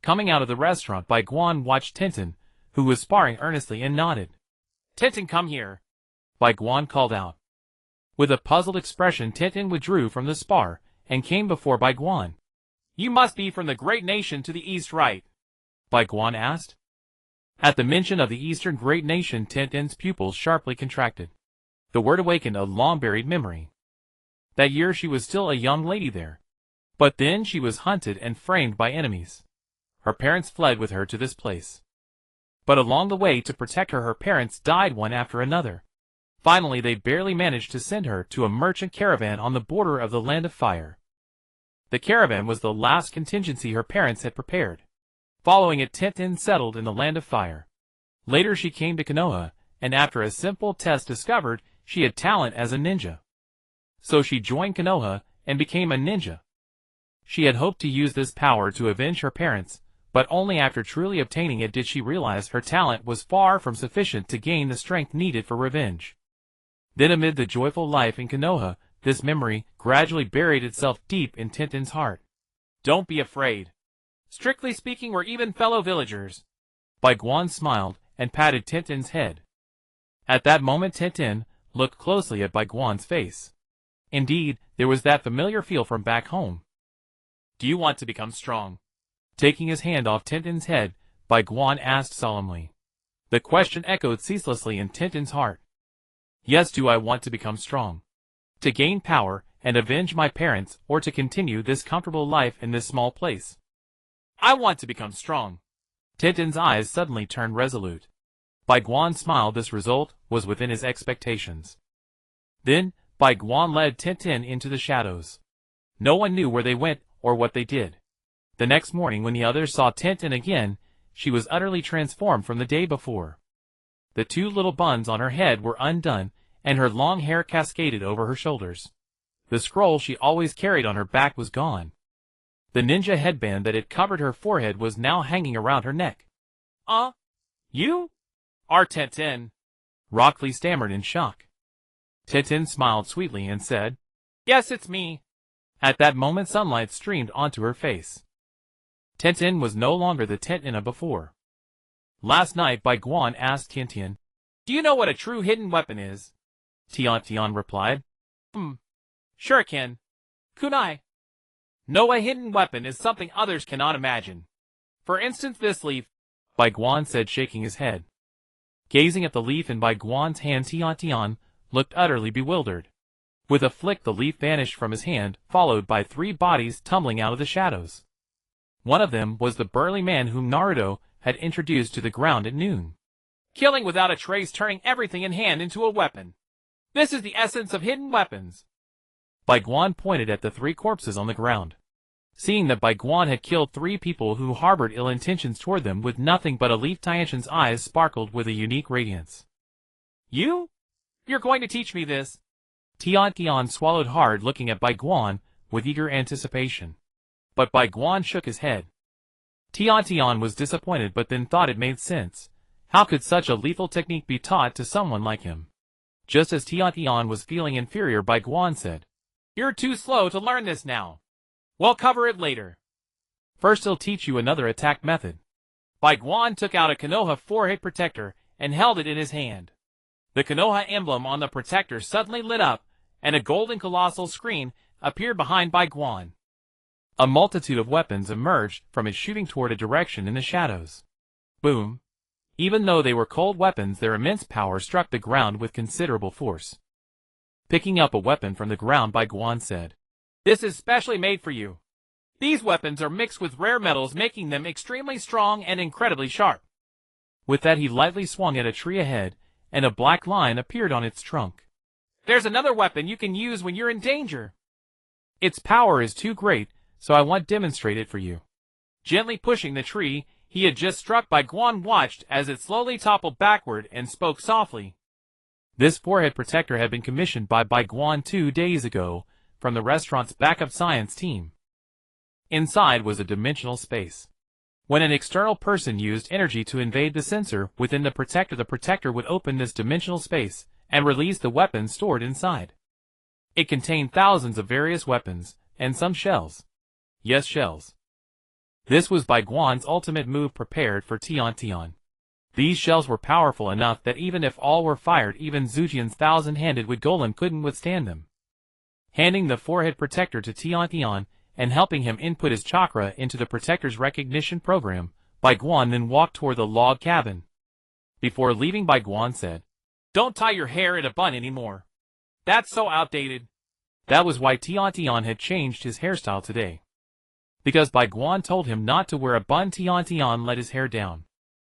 Coming out of the restaurant, Bai Guan watched Tenten, who was sparring earnestly, and nodded. Tenten, come here. Bai Guan called out. With a puzzled expression, Tenten withdrew from the spar and came before Bai Guan. You must be from the great nation to the east, right? Bai Guan asked. At the mention of the eastern great nation, Tenten's pupils sharply contracted. The word awakened a long-buried memory. That year she was still a young lady there. But then she was hunted and framed by enemies. Her parents fled with her to this place. But along the way, to protect her, her parents died one after another. Finally, they barely managed to send her to a merchant caravan on the border of the Land of Fire. The caravan was the last contingency her parents had prepared. Following it, Tenten settled in the Land of Fire. Later she came to Konoha, and after a simple test discovered she had talent as a ninja. So she joined Konoha and became a ninja. She had hoped to use this power to avenge her parents, but only after truly obtaining it did she realize her talent was far from sufficient to gain the strength needed for revenge. Then amid the joyful life in Konoha, this memory gradually buried itself deep in Tenten's heart. Don't be afraid. Strictly speaking, we're even fellow villagers. Bai Guan smiled and patted Tenten's head. At that moment, Tenten looked closely at Bai Guan's face. Indeed, there was that familiar feel from back home. Do you want to become strong? Taking his hand off Tenten's head, Bai Guan asked solemnly. The question echoed ceaselessly in Tenten's heart. Yes, do I want to become strong? To gain power and avenge my parents, or to continue this comfortable life in this small place? I want to become strong. Tenten's eyes suddenly turned resolute. Bai Guan smiled. This result was within his expectations. Then, Bai Guan led Tenten into the shadows. No one knew where they went or what they did. The next morning when the others saw Tenten again, she was utterly transformed from the day before. The two little buns on her head were undone, and her long hair cascaded over her shoulders. The scroll she always carried on her back was gone. The ninja headband that had covered her forehead was now hanging around her neck. You? Are Tenten? Rock Lee stammered in shock. Tenten smiled sweetly and said, Yes, it's me. At that moment sunlight streamed onto her face. Tenten was no longer the Tenten of before. Last night, Bai Guan asked Tian. Do you know what a true hidden weapon is? Tian replied. Shuriken. Kunai. No, a hidden weapon is something others cannot imagine. For instance, this leaf, Bai Guan said, shaking his head. Gazing at the leaf in Bai Guan's hand, Tian looked utterly bewildered. With a flick, the leaf vanished from his hand, followed by three bodies tumbling out of the shadows. One of them was the burly man whom Naruto had introduced to the ground at noon. Killing without a trace, turning everything in hand into a weapon. This is the essence of hidden weapons. Bai Guan pointed at the three corpses on the ground. Seeing that Bai Guan had killed three people who harbored ill intentions toward them with nothing but a leaf, Tian's eyes sparkled with a unique radiance. You're going to teach me this? Tian swallowed hard, looking at Bai Guan with eager anticipation. But Bai Guan shook his head. Tian was disappointed, but then thought it made sense. How could such a lethal technique be taught to someone like him? Just as Tian was feeling inferior, Bai Guan said, You're too slow to learn this now. We'll cover it later. First he'll teach you another attack method. Bai Guan took out a Konoha forehead protector and held it in his hand. The Konoha emblem on the protector suddenly lit up, and a golden colossal screen appeared behind Bai Guan. A multitude of weapons emerged from it, shooting toward a direction in the shadows. Boom! Even though they were cold weapons, their immense power struck the ground with considerable force. Picking up a weapon from the ground, Bai Guan said, This is specially made for you. These weapons are mixed with rare metals, making them extremely strong and incredibly sharp. With that he lightly swung at a tree ahead, and a black line appeared on its trunk. There's another weapon you can use when you're in danger. Its power is too great, so I want to demonstrate it for you. Gently pushing the tree he had just struck, Bai Guan watched as it slowly toppled backward and spoke softly. This forehead protector had been commissioned by Bai Guan 2 days ago from the restaurant's backup science team. Inside was a dimensional space. When an external person used energy to invade the sensor within the protector would open this dimensional space and release the weapons stored inside. It contained thousands of various weapons, and some shells. Yes, shells. This was Bai Guan's ultimate move prepared for Tian. These shells were powerful enough that even if all were fired, even Zujian's thousand-handed wood golem couldn't withstand them. Handing the forehead protector to Tian and helping him input his chakra into the protector's recognition program, Bai Guan then walked toward the log cabin. Before leaving, Bai Guan said, "Don't tie your hair in a bun anymore. That's so outdated." That was why Tian had changed his hairstyle today. Because Bai Guan told him not to wear a bun, Tian let his hair down.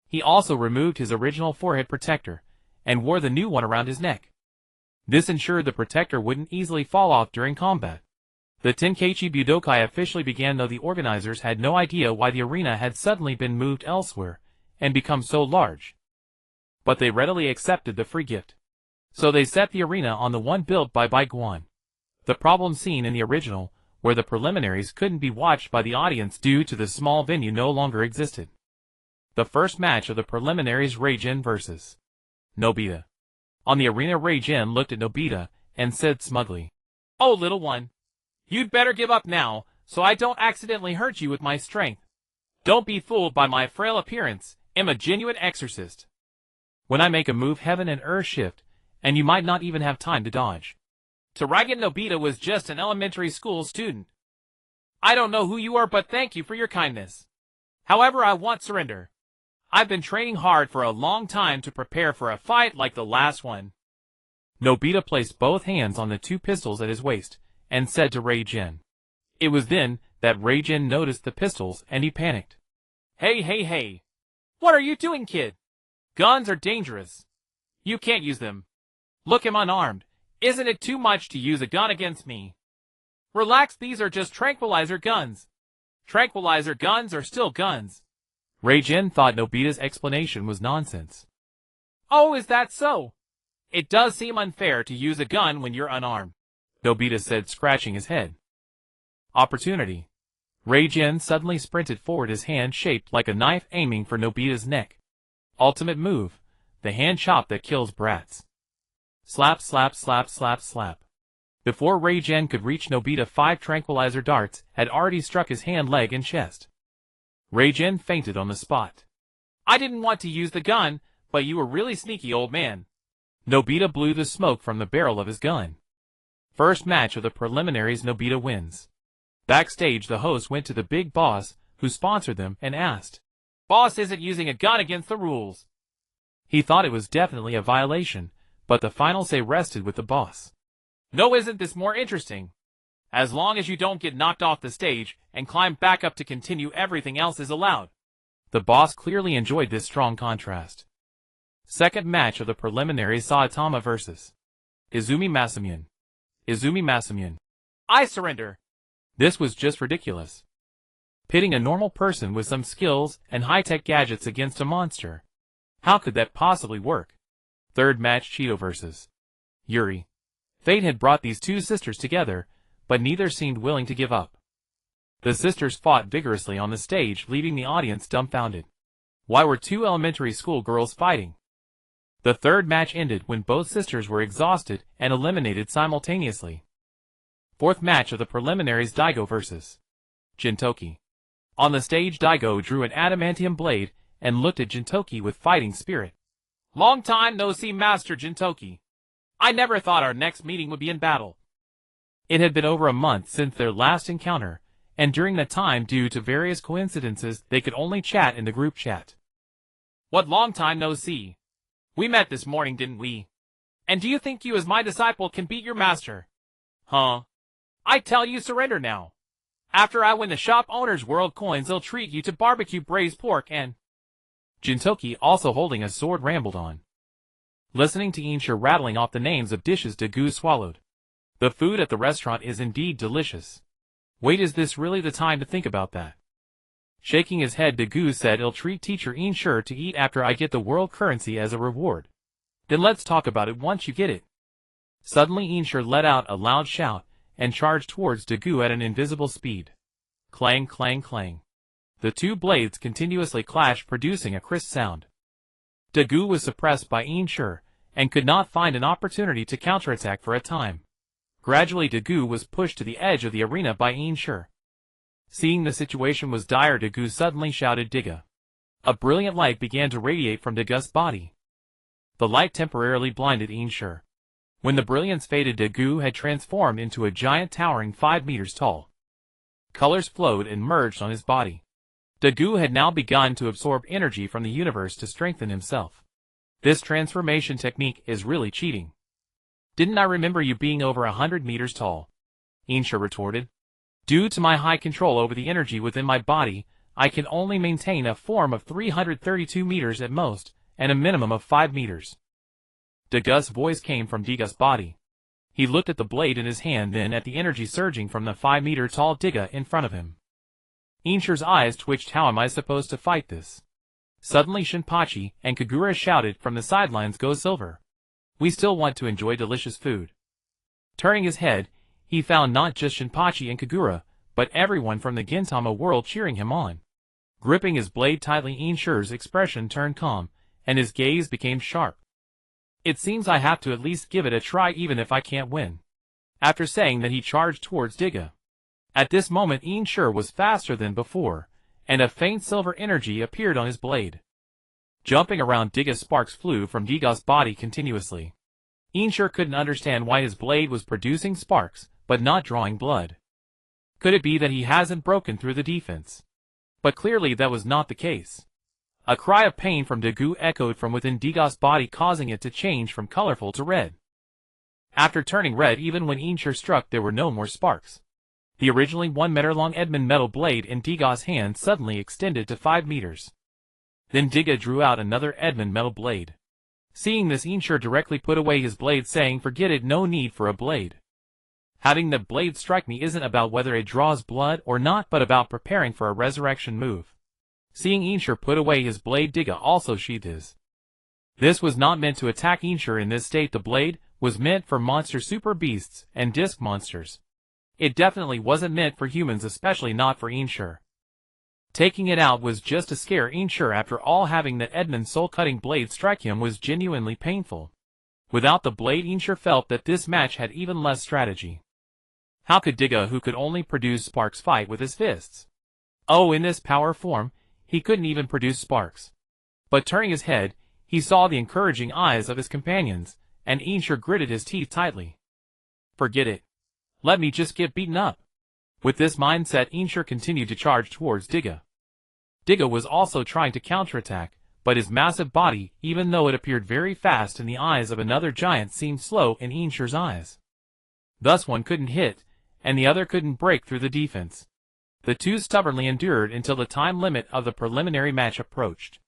He also removed his original forehead protector and wore the new one around his neck. This ensured the protector wouldn't easily fall off during combat. The Tenkaichi Budokai officially began, though the organizers had no idea why the arena had suddenly been moved elsewhere and become so large. But they readily accepted the free gift. So they set the arena on the one built by Bai Guan. The problem seen in the original, where the preliminaries couldn't be watched by the audience due to the small venue, no longer existed. The first match of the preliminaries, Reijin vs. Nobita. On the arena, Reijin looked at Nobita and said smugly, "Oh, little one. You'd better give up now, so I don't accidentally hurt you with my strength. Don't be fooled by my frail appearance. I'm a genuine exorcist. When I make a move, heaven and earth shift, and you might not even have time to dodge." Turagan Nobita was just an elementary school student. I don't know who you are, but thank you for your kindness. However, I won't surrender. I've been training hard for a long time to prepare for a fight like the last one. Nobita placed both hands on the two pistols at his waist and said to Reijin. It was then that Reijin noticed the pistols and he panicked. Hey. What are you doing, kid? Guns are dangerous. You can't use them. Look, I'm unarmed. Isn't it too much to use a gun against me? Relax, these are just tranquilizer guns. Tranquilizer guns are still guns. Reijin thought Nobita's explanation was nonsense. Oh, is that so? It does seem unfair to use a gun when you're unarmed, Nobita said, scratching his head. Opportunity. Reijin suddenly sprinted forward, his hand shaped like a knife, aiming for Nobita's neck. Ultimate move, the hand chop that kills brats. Slap, slap, slap, slap, slap. Before Reijin could reach Nobita, 5 tranquilizer darts had already struck his hand, leg, and chest. Reijin fainted on the spot. I didn't want to use the gun, but you were really sneaky, old man. Nobita blew the smoke from the barrel of his gun. First match of the preliminaries, Nobita wins. Backstage, the host went to the big boss, who sponsored them, and asked, "Boss isn't using a gun against the rules." He thought it was definitely a violation, but the final say rested with the boss. No, isn't this more interesting? As long as you don't get knocked off the stage and climb back up to continue, everything else is allowed. The boss clearly enjoyed this strong contrast. Second match of the preliminaries, Saitama vs. Izumi Masamune. I surrender. This was just ridiculous. Pitting a normal person with some skills and high-tech gadgets against a monster. How could that possibly work? Third match, Cheeto vs. Yuri. Fate had brought these two sisters together, but neither seemed willing to give up. The sisters fought vigorously on the stage, leaving the audience dumbfounded. Why were two elementary school girls fighting? The third match ended when both sisters were exhausted and eliminated simultaneously. Fourth match of the preliminaries, Daigo vs. Jintoki. On the stage, Daigo drew an adamantium blade and looked at Jintoki with fighting spirit. Long time no see, Master Jintoki. I never thought our next meeting would be in battle. It had been over a month since their last encounter, and during that time, due to various coincidences, they could only chat in the group chat. What long time no see? We met this morning, didn't we? And do you think you as my disciple can beat your master? Huh? I tell you, surrender now. After I win the shop owner's world coins, they'll treat you to barbecue braised pork and... Jintoki, also holding a sword, rambled on. Listening to Insha rattling off the names of dishes, Dagu swallowed. The food at the restaurant is indeed delicious. Wait, is this really the time to think about that? Shaking his head, Dagu said, I'll treat teacher Insha to eat after I get the world currency as a reward. Then let's talk about it once you get it. Suddenly Einshur let out a loud shout and charged towards Dagu at an invisible speed. Clang, clang, clang. The two blades continuously clashed, producing a crisp sound. Dagu was suppressed by Einshur and could not find an opportunity to counterattack for a time. Gradually Dagu was pushed to the edge of the arena by Einshur. Seeing the situation was dire, Dagu suddenly shouted Digga. A brilliant light began to radiate from Daga's body. The light temporarily blinded Einshur. When the brilliance faded, Dagu had transformed into a giant towering 5 meters tall. Colors flowed and merged on his body. Dagu had now begun to absorb energy from the universe to strengthen himself. This transformation technique is really cheating. Didn't I remember you being over 100 meters tall? Einshur retorted. Due to my high control over the energy within my body, I can only maintain a form of 332 meters at most, and a minimum of 5 meters. Daga's voice came from Daga's body. He looked at the blade in his hand, then at the energy surging from the 5-meter-tall Digga in front of him. Einshur's eyes twitched. How am I supposed to fight this? Suddenly Shinpachi and Kagura shouted from the sidelines, Go Silver! We still want to enjoy delicious food. Turning his head, he found not just Shinpachi and Kagura, but everyone from the Gintama world cheering him on. Gripping his blade tightly, Einshur's expression turned calm, and his gaze became sharp. It seems I have to at least give it a try even if I can't win. After saying that, he charged towards Digga. At this moment Einshur was faster than before, and a faint silver energy appeared on his blade. Jumping around Digga, sparks flew from Digga's body continuously. Einshur couldn't understand why his blade was producing sparks, but not drawing blood. Could it be that he hasn't broken through the defense? But clearly that was not the case. A cry of pain from Dagu echoed from within Digga's body, causing it to change from colorful to red. After turning red even when Einshur struck, there were no more sparks. The originally 1 meter long Edmund metal blade in Digga's hand suddenly extended to 5 meters. Then Digga drew out another Edmund metal blade. Seeing this, Einshur directly put away his blade, saying, Forget it, no need for a blade. Having the blade strike me isn't about whether it draws blood or not, but about preparing for a resurrection move. Seeing Einshur put away his blade, Digga also sheathed his. This was not meant to attack Einshur in this state. The blade was meant for monster super beasts and disc monsters. It definitely wasn't meant for humans, especially not for Einshur. Taking it out was just to scare Einshur. After all, having the Edmund soul-cutting blade strike him was genuinely painful. Without the blade, Einshur felt that this match had even less strategy. How could Digga, who could only produce sparks, fight with his fists? Oh, in this power form, he couldn't even produce sparks. But turning his head, he saw the encouraging eyes of his companions, and Einshur gritted his teeth tightly. Forget it. Let me just get beaten up. With this mindset, Einshur continued to charge towards Digga. Digga was also trying to counterattack, but his massive body, even though it appeared very fast in the eyes of another giant, seemed slow in Einshur's eyes. Thus one couldn't hit, and the other couldn't break through the defense. The two stubbornly endured until the time limit of the preliminary match approached.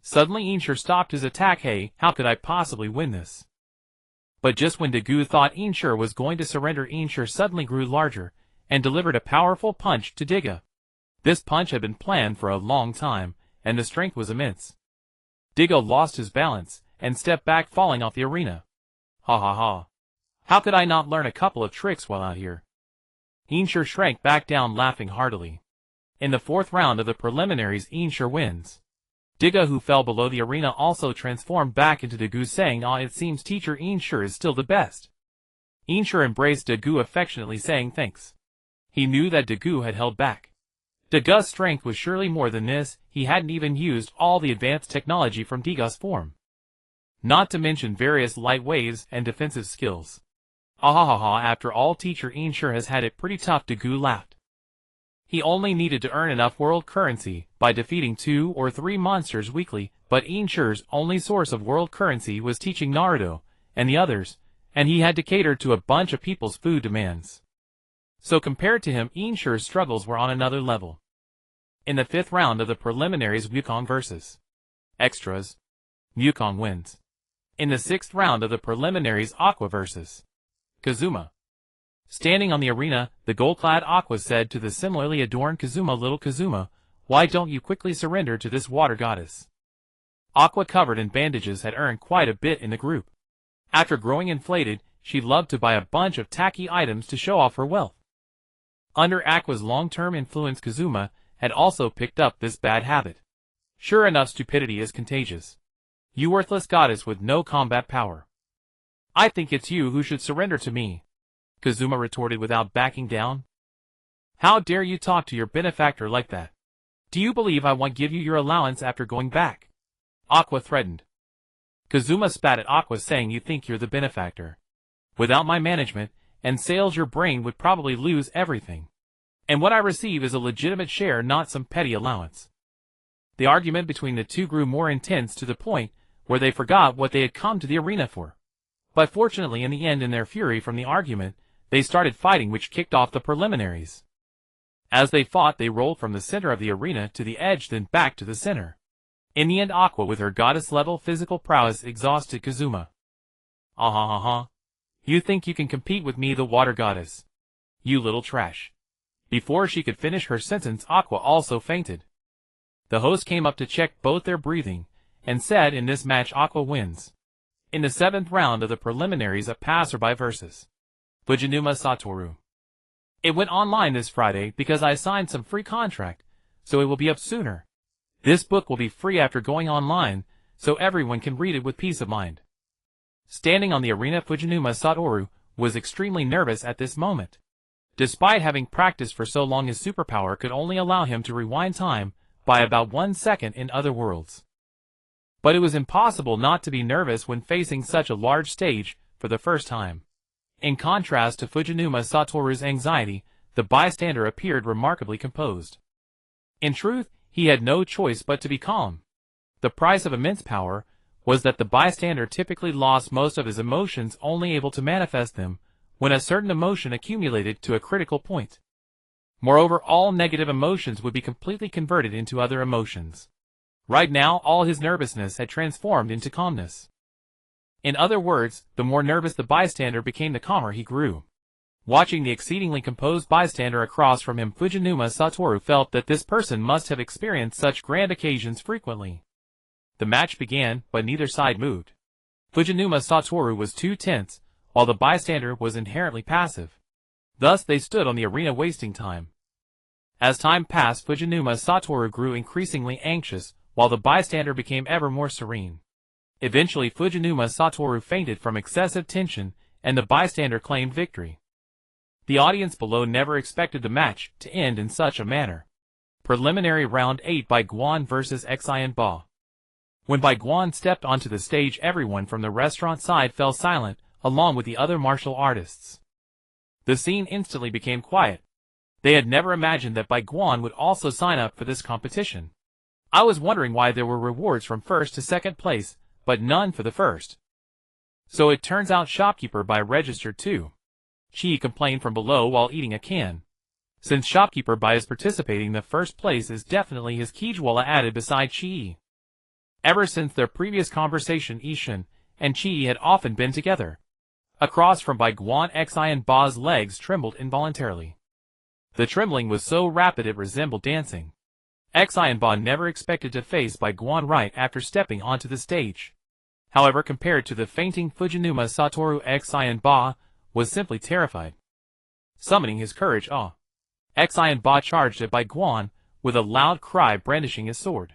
Suddenly Einshur stopped his attack. Hey, how could I possibly win this? But just when Dagu thought Einshur was going to surrender, Einshur suddenly grew larger, and delivered a powerful punch to Digga. This punch had been planned for a long time, and the strength was immense. Digga lost his balance, and stepped back, falling off the arena. Ha ha ha. How could I not learn a couple of tricks while out here? Einshur shrank back down, laughing heartily. In the 4th round of the preliminaries, Einshur wins. Digga, who fell below the arena, also transformed back into Dagu, saying, it seems teacher Einshur is still the best. Einshur embraced Dagu affectionately, saying thanks. He knew that Dagu had held back. Daga's strength was surely more than this. He hadn't even used all the advanced technology from Daga's form. Not to mention various light waves and defensive skills. Ahahaha, after all, teacher Einshur has had it pretty tough, Dagu laughed. He only needed to earn enough world currency by defeating 2 or 3 monsters weekly, but Einshur's only source of world currency was teaching Naruto and the others, and he had to cater to a bunch of people's food demands. So compared to him, Einshur's struggles were on another level. In the 5th round of the preliminaries, Wukong vs. Extras, Wukong wins. In the 6th round of the preliminaries, Aqua vs. Kazuma. Standing on the arena, the gold-clad Aqua said to the similarly adorned Kazuma, Little Kazuma, why don't you quickly surrender to this water goddess? Aqua, covered in bandages, had earned quite a bit in the group. After growing inflated, she loved to buy a bunch of tacky items to show off her wealth. Under Aqua's long-term influence, Kazuma had also picked up this bad habit. Sure enough, stupidity is contagious. You worthless goddess with no combat power. I think it's you who should surrender to me, Kazuma retorted without backing down. How dare you talk to your benefactor like that? Do you believe I won't give you your allowance after going back? Aqua threatened. Kazuma spat at Aqua, saying, you think you're the benefactor. Without my management and sales, your brain would probably lose everything. And what I receive is a legitimate share, not some petty allowance. The argument between the two grew more intense, to the point where they forgot what they had come to the arena for. But fortunately, in the end, in their fury from the argument, they started fighting, which kicked off the preliminaries. As they fought, they rolled from the center of the arena to the edge, then back to the center. In the end, Aqua, with her goddess-level physical prowess, exhausted Kazuma. You think you can compete with me, the water goddess? You little trash. Before she could finish her sentence, Aqua also fainted. The host came up to check both their breathing, and said, in this match Aqua wins. In the 7th round of the preliminaries, a passerby versus Fujinuma Satoru. It went online this Friday because I signed some free contract, so it will be up sooner. This book will be free after going online, so everyone can read it with peace of mind. Standing on the arena, Fujinuma Satoru was extremely nervous at this moment. Despite having practiced for so long, his superpower could only allow him to rewind time by about 1 second in other worlds. But it was impossible not to be nervous when facing such a large stage for the first time. In contrast to Fujinuma Satoru's anxiety, the bystander appeared remarkably composed. In truth, he had no choice but to be calm. The price of immense power was that the bystander typically lost most of his emotions, only able to manifest them when a certain emotion accumulated to a critical point. Moreover, all negative emotions would be completely converted into other emotions. Right now, all his nervousness had transformed into calmness. In other words, the more nervous the bystander became, the calmer he grew. Watching the exceedingly composed bystander across from him, Fujinuma Satoru felt that this person must have experienced such grand occasions frequently. The match began, but neither side moved. Fujinuma Satoru was too tense, while the bystander was inherently passive. Thus they stood on the arena wasting time. As time passed, Fujinuma Satoru grew increasingly anxious, while the bystander became ever more serene. Eventually, Fujinuma Satoru fainted from excessive tension, and the bystander claimed victory. The audience below never expected the match to end in such a manner. Preliminary Round 8, Bai Guan vs. Akimichi and Guy. When Bai Guan stepped onto the stage, everyone from the restaurant side fell silent, along with the other martial artists. The scene instantly became quiet. They had never imagined that Bai Guan would also sign up for this competition. I was wondering why there were rewards from 1st to 2nd place, but none for the 1st. So it turns out Shopkeeper Bai registered too. Chi complained from below while eating a can. Since Shopkeeper Bai is participating, the 1st place is definitely his Kijwala added beside Chi. Ever since their previous conversation, Ishin and Chi had often been together. Across from Bai Guan, Akimichi and Guy's legs trembled involuntarily. The trembling was so rapid it resembled dancing. Akimichi and Guy never expected to face Bai Guan right after stepping onto the stage. However, compared to the fainting Fujinuma Satoru, Akimichi and Guy was simply terrified. Summoning his courage, Akimichi and Guy charged at Bai Guan with a loud cry, brandishing his sword.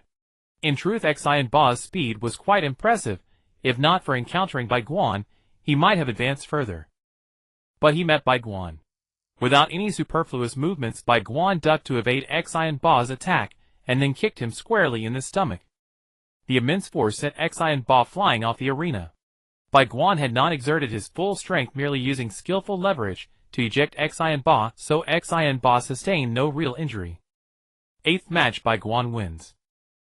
In truth, Akimichi and Guy's speed was quite impressive. If not for encountering Bai Guan, he might have advanced further. But he met Bai Guan. Without any superfluous movements, Bai Guan ducked to evade Akimichi and Guy's attack, and then kicked him squarely in the stomach. The immense force sent Akimichi and Guy flying off the arena. Bai Guan had not exerted his full strength, merely using skillful leverage to eject Akimichi and Guy, so Akimichi and Guy sustained no real injury. 8th match, Bai Guan wins.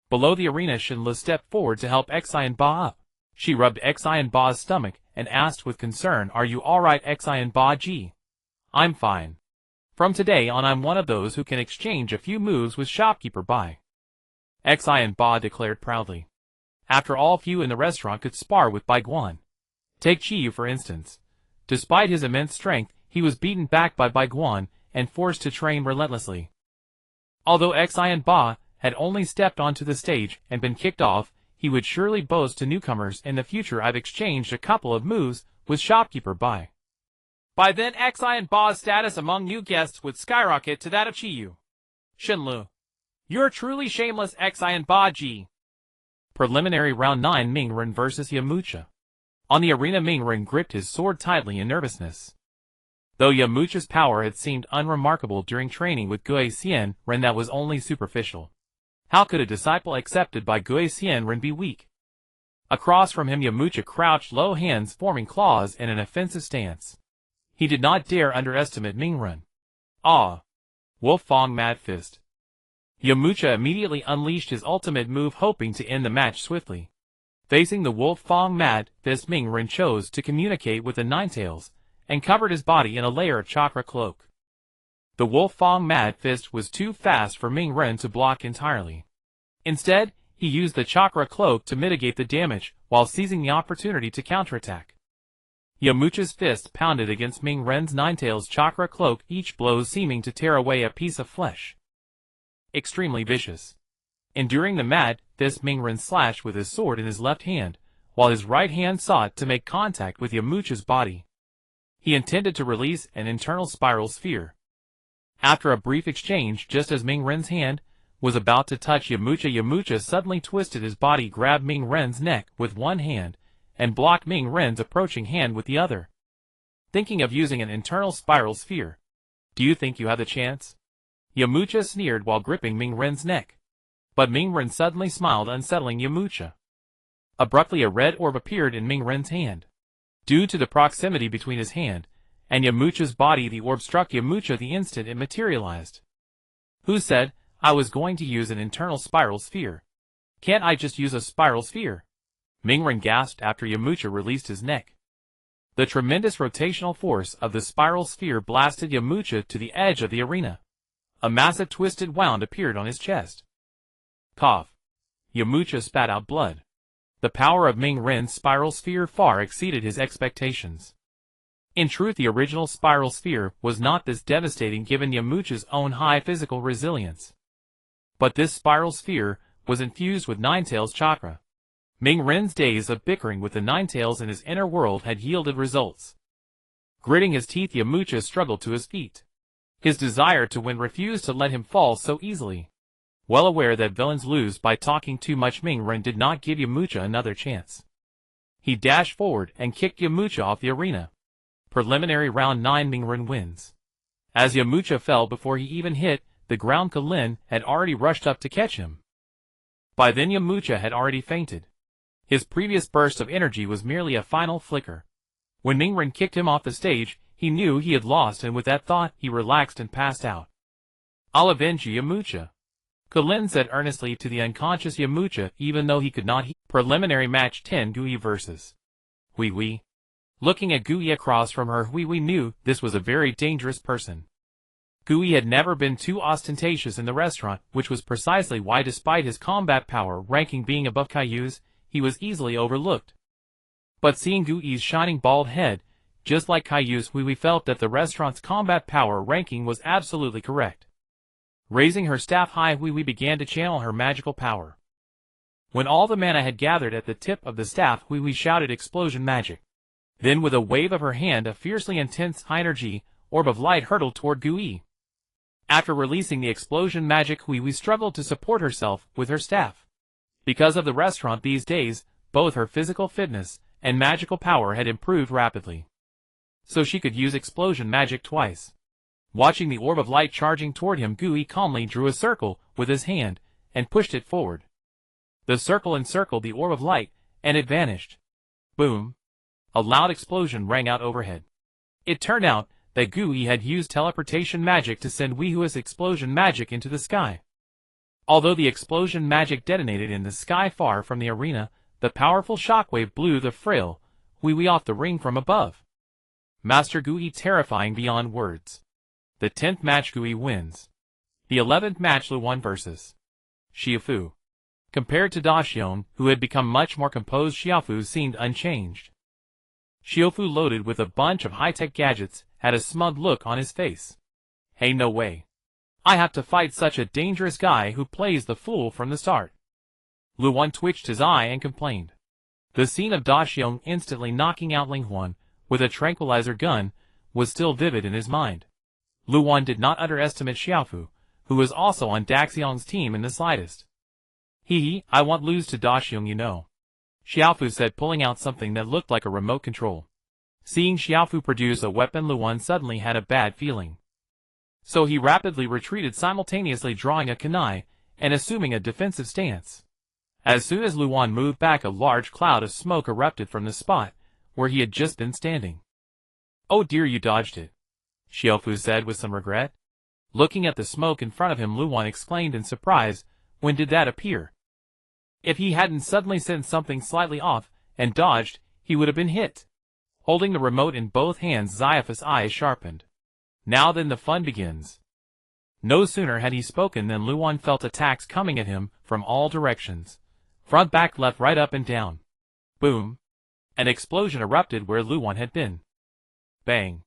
Below the arena, Shinla stepped forward to help Akimichi and Guy up. She rubbed Akimichi and Guy's stomach and asked with concern, "Are you alright, Akimichi and Guy?" "I'm fine. From today on, I'm one of those who can exchange a few moves with Shopkeeper Bai," Akimichi and Guy declared proudly. After all, few in the restaurant could spar with Bai Guan. Take Chiyu for instance. Despite his immense strength, he was beaten back by Bai Guan and forced to train relentlessly. Although Akimichi and Guy had only stepped onto the stage and been kicked off, he would surely boast to newcomers, in the future I've exchanged a couple of moves with shopkeeper Bai. By then Xi and Ba's status among new guests would skyrocket to that of Chiyu. Shinlu. You're truly shameless. Xi and Ba Ji. Preliminary Round 9 Mingren vs Yamcha. On the arena, Mingren gripped his sword tightly in nervousness. Though Yamcha's power had seemed unremarkable during training with Gui Xianren, that was only superficial. How could a disciple accepted by Gui Xianren be weak? Across from him Yamcha crouched low, hands forming claws in an offensive stance. He did not dare underestimate Mingren. Ah! Wolf Fang Mad Fist. Yamcha immediately unleashed his ultimate move, hoping to end the match swiftly. Facing the Wolf Fang Mad Fist, Mingren chose to communicate with the Ninetales, and covered his body in a layer of chakra cloak. The Wolf Fang Mad Fist was too fast for Mingren to block entirely. Instead, he used the chakra cloak to mitigate the damage, while seizing the opportunity to counterattack. Yamcha's fist pounded against Mingren's Ninetales chakra cloak, each blow seeming to tear away a piece of flesh. Extremely vicious. Enduring the mad fist, Mingren slashed with his sword in his left hand, while his right hand sought to make contact with Yamcha's body. He intended to release an internal spiral sphere. After a brief exchange, just as Mingren's hand was about to touch Yamcha suddenly twisted his body, grabbed Mingren's neck with one hand, and blocked Mingren's approaching hand with the other. Thinking of using an internal spiral sphere? Do you think you have the chance? Yamcha sneered while gripping Mingren's neck. But Mingren suddenly smiled, unsettling Yamcha. Abruptly a red orb appeared in Mingren's hand. Due to the proximity between his hand and Yamcha's body, the orb struck Yamcha the instant it materialized. Who said I was going to use an internal spiral sphere? Can't I just use a spiral sphere? Mingren gasped after Yamcha released his neck. The tremendous rotational force of the spiral sphere blasted Yamcha to the edge of the arena. A massive twisted wound appeared on his chest. Cough. Yamcha spat out blood. The power of Mingren's spiral sphere far exceeded his expectations. In truth, the original spiral sphere was not this devastating given Yamcha's own high physical resilience. But this spiral sphere was infused with Ninetales chakra. Mingren's days of bickering with the Ninetales in his inner world had yielded results. Gritting his teeth, Yamcha struggled to his feet. His desire to win refused to let him fall so easily. Well aware that villains lose by talking too much, Mingren did not give Yamcha another chance. He dashed forward and kicked Yamcha off the arena. Preliminary Round 9 Mingren wins. As Yamcha fell before he even hit the ground, Kalin had already rushed up to catch him. By then Yamcha had already fainted. His previous burst of energy was merely a final flicker. When Mingren kicked him off the stage, he knew he had lost, and with that thought he relaxed and passed out. I'll avenge you, Yamcha, Kalin said earnestly to the unconscious Yamcha, even though he could not hear. Preliminary Match 10 Gui vs. Hui. Looking at Gui across from her, Hui knew this was a very dangerous person. Gui had never been too ostentatious in the restaurant, which was precisely why, despite his combat power ranking being above Caillou's, he was easily overlooked. But seeing Gui's shining bald head, just like Caillou's, Hui felt that the restaurant's combat power ranking was absolutely correct. Raising her staff high, Hui began to channel her magical power. When all the mana had gathered at the tip of the staff, Hui shouted explosion magic. Then with a wave of her hand, a fiercely intense high-energy orb of light hurtled toward Gui. After releasing the explosion magic, Hui struggled to support herself with her staff. Because of the restaurant these days, both her physical fitness and magical power had improved rapidly. So she could use explosion magic twice. Watching the orb of light charging toward him, Gui calmly drew a circle with his hand and pushed it forward. The circle encircled the orb of light, and it vanished. Boom! A loud explosion rang out overhead. It turned out that Gui had used teleportation magic to send Hui's explosion magic into the sky. Although the explosion magic detonated in the sky far from the arena, the powerful shockwave blew the frail Hui off the ring from above. Master Gui terrifying beyond words. The 10th match, Gui wins. The 11th match, Luan vs. Xiaofu. Compared to Daxion, who had become much more composed, Xiaofu seemed unchanged. Xiaofu, loaded with a bunch of high-tech gadgets, had a smug look on his face. Hey, no way. I have to fight such a dangerous guy who plays the fool from the start. Luan twitched his eye and complained. The scene of Daxiong instantly knocking out Linghuan with a tranquilizer gun was still vivid in his mind. Luan did not underestimate Xiaofu, who was also on Daxiong's team in the slightest. I won't lose to Daxiong, you know," Xiaofu said, pulling out something that looked like a remote control. Seeing Xiaofu produce a weapon, Luan suddenly had a bad feeling. So he rapidly retreated, simultaneously drawing a kunai and assuming a defensive stance. As soon as Luan moved back, a large cloud of smoke erupted from the spot where he had just been standing. "Oh dear, you dodged it," Xiaofu said with some regret. Looking at the smoke in front of him, Luan exclaimed in surprise, "When did that appear?" If he hadn't suddenly sensed something slightly off and dodged, he would have been hit. Holding the remote in both hands, Xaiafa's eyes sharpened. "Now then, the fun begins." No sooner had he spoken than Luan felt attacks coming at him from all directions. Front, back, left, right, up and down. Boom! An explosion erupted where Luan had been. Bang!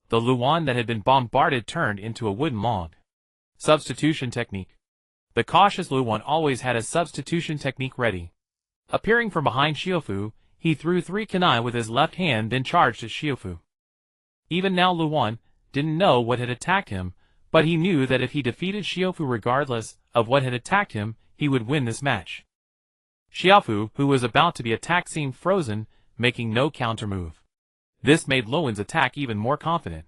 The Luan that had been bombarded turned into a wooden log. Substitution technique. The cautious Luan always had a substitution technique ready. Appearing from behind Xiaofu, he threw 3 kunai with his left hand, then charged at Xiaofu. Even now Luan didn't know what had attacked him, but he knew that if he defeated Xiaofu regardless of what had attacked him, he would win this match. Xiaofu, who was about to be attacked, seemed frozen, making no counter-move. This made Luan's attack even more confident.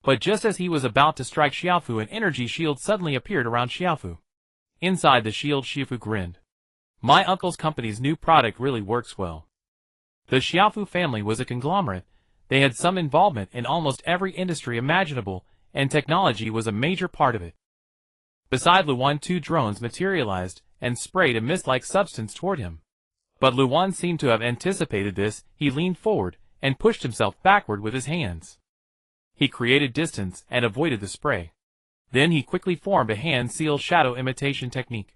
But just as he was about to strike Xiaofu, an energy shield suddenly appeared around Xiaofu. Inside the shield, Xiaofu grinned. "My uncle's company's new product really works well." The Xiaofu family was a conglomerate. They had some involvement in almost every industry imaginable, and technology was a major part of it. Beside Luan, 2 drones materialized and sprayed a mist-like substance toward him. But Luan seemed to have anticipated this. He leaned forward and pushed himself backward with his hands. He created distance and avoided the spray. Then he quickly formed a hand-sealed shadow imitation technique.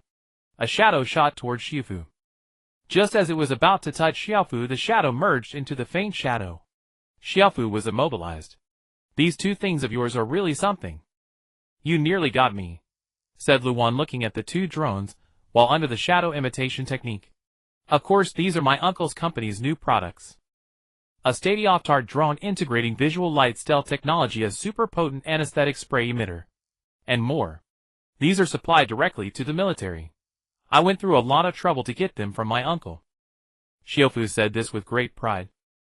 A shadow shot toward Xiaofu. Just as it was about to touch Xiaofu, the shadow merged into the faint shadow. Xiaofu was immobilized. "These 2 things of yours are really something." "You nearly got me," said Luan, looking at the 2 drones while under the shadow imitation technique. "Of course, these are my uncle's company's new products. A state-of-the-art drone integrating visual light stealth technology, a super potent anesthetic spray emitter, and more. These are supplied directly to the military. I went through a lot of trouble to get them from my uncle." Xiaofu said this with great pride.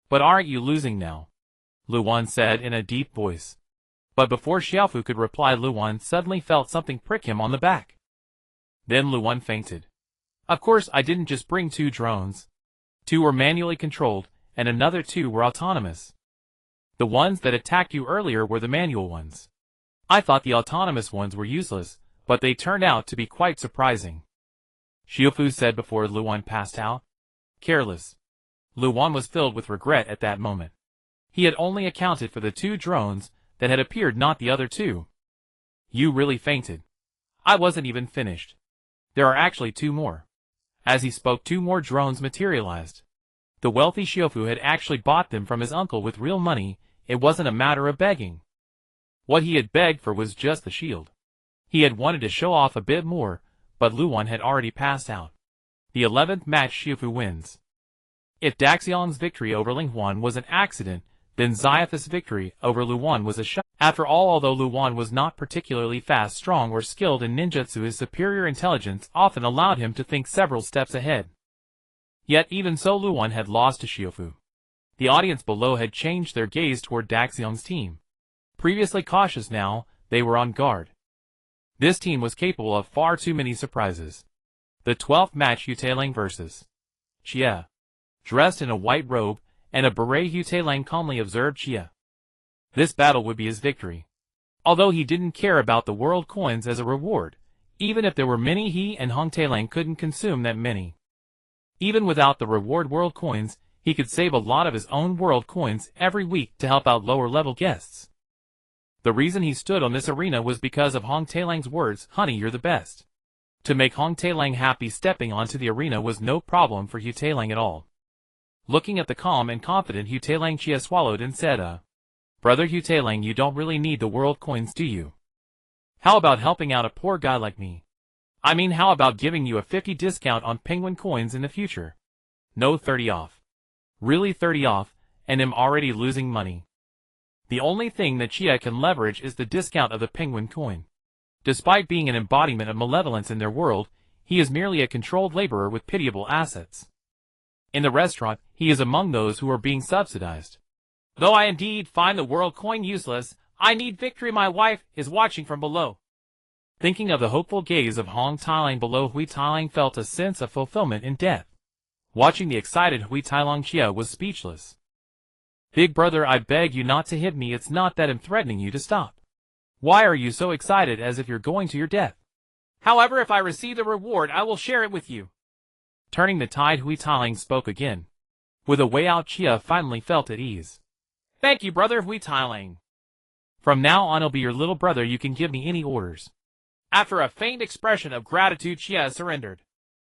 "But aren't you losing now?" Luan said in a deep voice. But before Xiaofu could reply, Luan suddenly felt something prick him on the back. Then Luan fainted. "Of course, I didn't just bring 2 drones. 2 were manually controlled, and another 2 were autonomous. The ones that attacked you earlier were the manual ones. I thought the autonomous ones were useless, but they turned out to be quite surprising," Xiaofu said before Luan passed out. Careless. Luan was filled with regret at that moment. He had only accounted for the 2 drones that had appeared, not the other 2. "You really fainted. I wasn't even finished. There are actually 2 more." As he spoke, 2 more drones materialized. The wealthy Xiaofu had actually bought them from his uncle with real money. It wasn't a matter of begging. What he had begged for was just the shield. He had wanted to show off a bit more, but Luan had already passed out. The 11th match, Xiaofu wins. If Daxiong's victory over Linghuan was an accident, then Xaiafa's victory over Luan was a shock. After all, although Luan was not particularly fast, strong, or skilled in ninjutsu, his superior intelligence often allowed him to think several steps ahead. Yet even so, Luan had lost to Xiaofu. The audience below had changed their gaze toward Daxiong's team. Previously cautious, now they were on guard. This team was capable of far too many surprises. The 12th match, Yutailang vs. Chia. Dressed in a white robe and a beret, Yutailang calmly observed Chia. This battle would be his victory. Although he didn't care about the world coins as a reward, even if there were many, he and Hongtailang couldn't consume that many. Even without the reward world coins, he could save a lot of his own world coins every week to help out lower-level guests. The reason he stood on this arena was because of Hongtailang's words, "Honey, you're the best." To make Hongtailang happy, stepping onto the arena was no problem for Yutailang at all. Looking at the calm and confident Yutailang, Chia swallowed and said, "Brother Yutailang, you don't really need the world coins, do you? How about helping out a poor guy like me? I mean, how about giving you a 50 discount on penguin coins in the future? No, 30 off. Really 30 off, and I'm already losing money. The only thing that Chia can leverage is the discount of the penguin coin. Despite being an embodiment of malevolence in their world, he is merely a controlled laborer with pitiable assets. In the restaurant, he is among those who are being subsidized. Though I indeed find the world coin useless, I need victory. My wife is watching from below. Thinking of the hopeful gaze of Hong Tailang below, Hui Tailang felt a sense of fulfillment in death. Watching the excited Hui Tailang, Chia was speechless. Big brother, I beg you not to hit me. It's not that I'm threatening you to stop. Why are you so excited as if you're going to your death? However, if I receive the reward, I will share it with you. Turning the tide, Hui Tailang spoke again. With a way out, Chia finally felt at ease. Thank you, brother Hui Tailang. From now on, I'll be your little brother. You can give me any orders. After a faint expression of gratitude, Chia surrendered.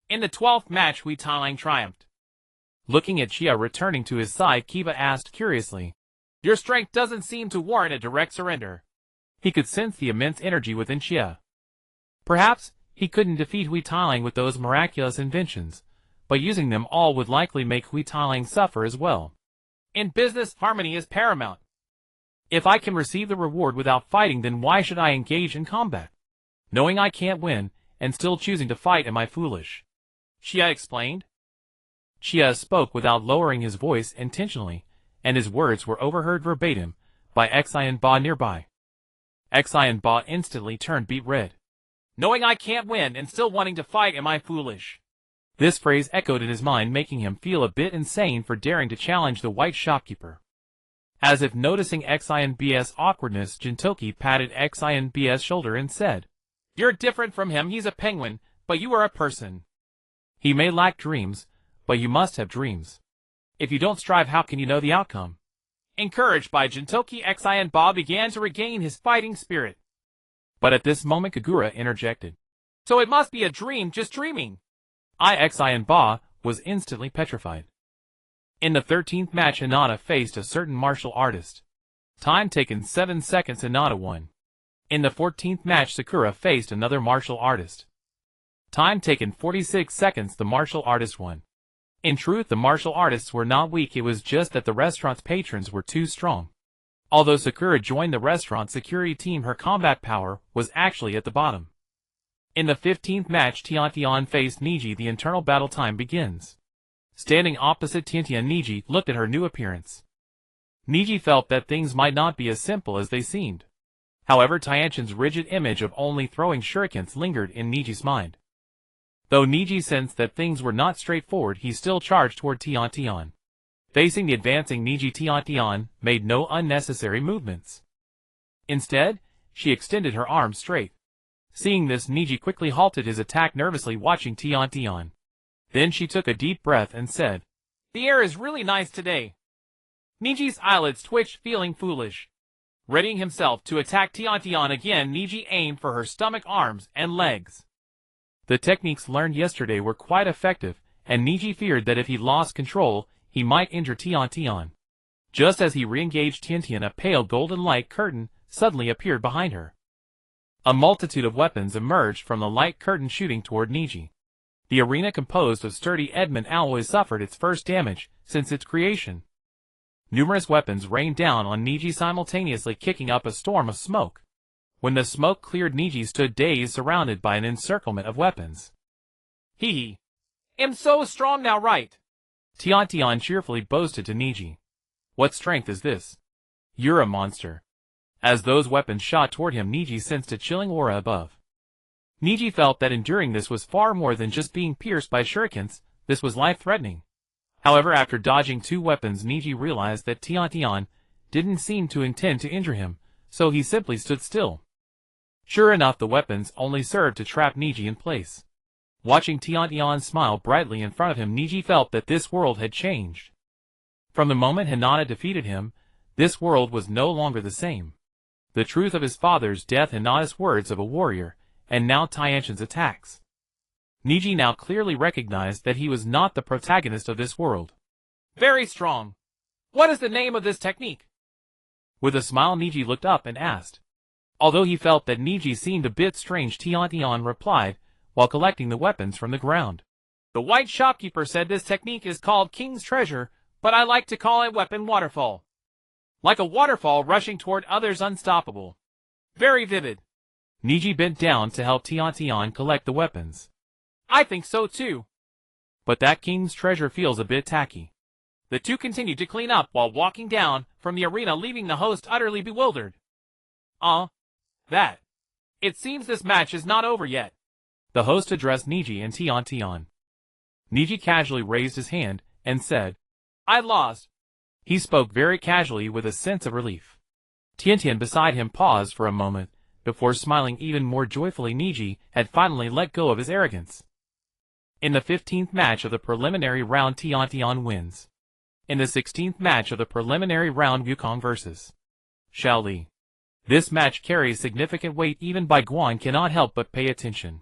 In the 12th match, Hui Tailang triumphed. Looking at Chia returning to his side, Kiba asked curiously, Your strength doesn't seem to warrant a direct surrender. He could sense the immense energy within Chia. Perhaps he couldn't defeat Hui Tailang with those miraculous inventions, but using them all would likely make Hui Tailang suffer as well. In business, harmony is paramount. If I can receive the reward without fighting, then why should I engage in combat? Knowing I can't win, and still choosing to fight, am I foolish? Chia explained. Chia spoke without lowering his voice intentionally, and his words were overheard verbatim by Xi and Ba nearby. Xi and Ba instantly turned beet red. Knowing I can't win and still wanting to fight, am I foolish? This phrase echoed in his mind, making him feel a bit insane for daring to challenge the white shopkeeper. As if noticing Xi and B's awkwardness, Jintoki patted Xi and B's shoulder and said, You're different from him. He's a penguin, but you are a person. He may lack dreams, but you must have dreams. If you don't strive, how can you know the outcome? Encouraged by Jintoki, Xi and Ba began to regain his fighting spirit. But at this moment Kagura interjected. So it must be a dream, just dreaming. Xi and Ba was instantly petrified. In the 13th match, Hinata faced a certain martial artist. Time taken 7 seconds, Hinata won. In the 14th match, Sakura faced another martial artist. Time taken 46 seconds, the martial artist won. In truth, the martial artists were not weak, it was just that the restaurant's patrons were too strong. Although Sakura joined the restaurant security team, her combat power was actually at the bottom. In the 15th match, Tian faced Niji. The internal battle time begins. Standing opposite Tian, Niji looked at her new appearance. Niji felt that things might not be as simple as they seemed. However, Tian's rigid image of only throwing shurikens lingered in Niji's mind. Though Niji sensed that things were not straightforward, he still charged toward Tian. Facing the advancing Niji, Tian made no unnecessary movements. Instead, she extended her arms straight. Seeing this, Niji quickly halted his attack, nervously watching Tian. Then she took a deep breath and said, The air is really nice today. Niji's eyelids twitched, feeling foolish. Readying himself to attack Tian again, Niji aimed for her stomach, arms, and legs. The techniques learned yesterday were quite effective, and Niji feared that if he lost control, he might injure Tian. Just as he re-engaged Tian, a pale golden light curtain suddenly appeared behind her. A multitude of weapons emerged from the light curtain, shooting toward Niji. The arena, composed of sturdy Edmund alloys, suffered its first damage since its creation. Numerous weapons rained down on Niji, simultaneously kicking up a storm of smoke. When the smoke cleared, Niji stood dazed, surrounded by an encirclement of weapons. Hee. Am so strong now, right? Tian cheerfully boasted to Niji. What strength is this? You're a monster. As those weapons shot toward him, Niji sensed a chilling aura above. Niji felt that enduring this was far more than just being pierced by shurikens, this was life-threatening. However, after dodging 2 weapons, Niji realized that Tian didn't seem to intend to injure him, so he simply stood still. Sure enough, the weapons only served to trap Niji in place. Watching Tian smile brightly in front of him, Niji felt that this world had changed. From the moment Hinata defeated him, this world was no longer the same. The truth of his father's death, Hinata's words of a warrior, and now Tian's attacks. Niji now clearly recognized that he was not the protagonist of this world. Very strong. What is the name of this technique? With a smile, Niji looked up and asked. Although he felt that Niji seemed a bit strange, Tian replied, while collecting the weapons from the ground. The white shopkeeper said this technique is called King's Treasure, but I like to call it Weapon Waterfall. Like a waterfall rushing toward others unstoppable. Very vivid. Niji bent down to help Tian collect the weapons. I think so too. But that King's Treasure feels a bit tacky. The two continued to clean up while walking down from the arena, leaving the host utterly bewildered. That. It seems this match is not over yet. The host addressed Niji and Tian. Niji casually raised his hand and said, I lost. He spoke very casually with a sense of relief. Tian beside him paused for a moment, before smiling even more joyfully. Niji had finally let go of his arrogance. In the 15th match of the preliminary round, Tian wins. In the 16th match of the preliminary round, Wukong vs. Xiao Li. This match carries significant weight. Even Bai Guan cannot help but pay attention.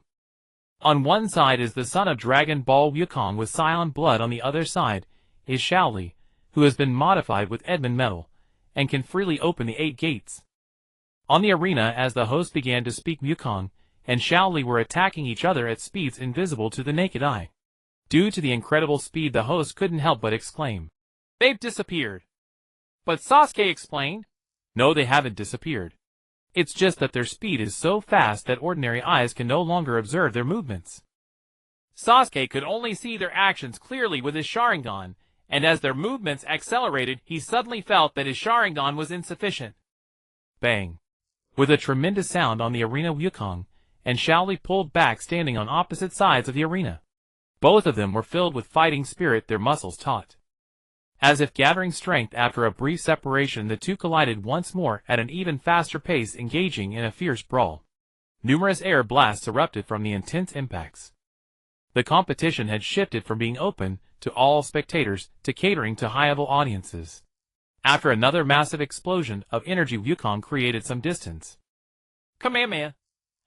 On one side is the son of Dragon Ball Wukong with Scion blood. On the other side is Xiao Li, who has been modified with Edmund metal, and can freely open the 8 gates. On the arena, as the host began to speak, Wukong and Xiao Li were attacking each other at speeds invisible to the naked eye. Due to the incredible speed, the host couldn't help but exclaim, They've disappeared. But Sasuke explained, No, they haven't disappeared. It's just that their speed is so fast that ordinary eyes can no longer observe their movements. Sasuke could only see their actions clearly with his Sharingan, and as their movements accelerated, he suddenly felt that his Sharingan was insufficient. Bang! With a tremendous sound on the arena, Wukong and Xiao Li pulled back, standing on opposite sides of the arena. Both of them were filled with fighting spirit, their muscles taut. As if gathering strength after a brief separation, the two collided once more at an even faster pace, engaging in a fierce brawl. Numerous air blasts erupted from the intense impacts. The competition had shifted from being open to all spectators to catering to high-level audiences. After another massive explosion of energy, Wukong created some distance. Kamehameha.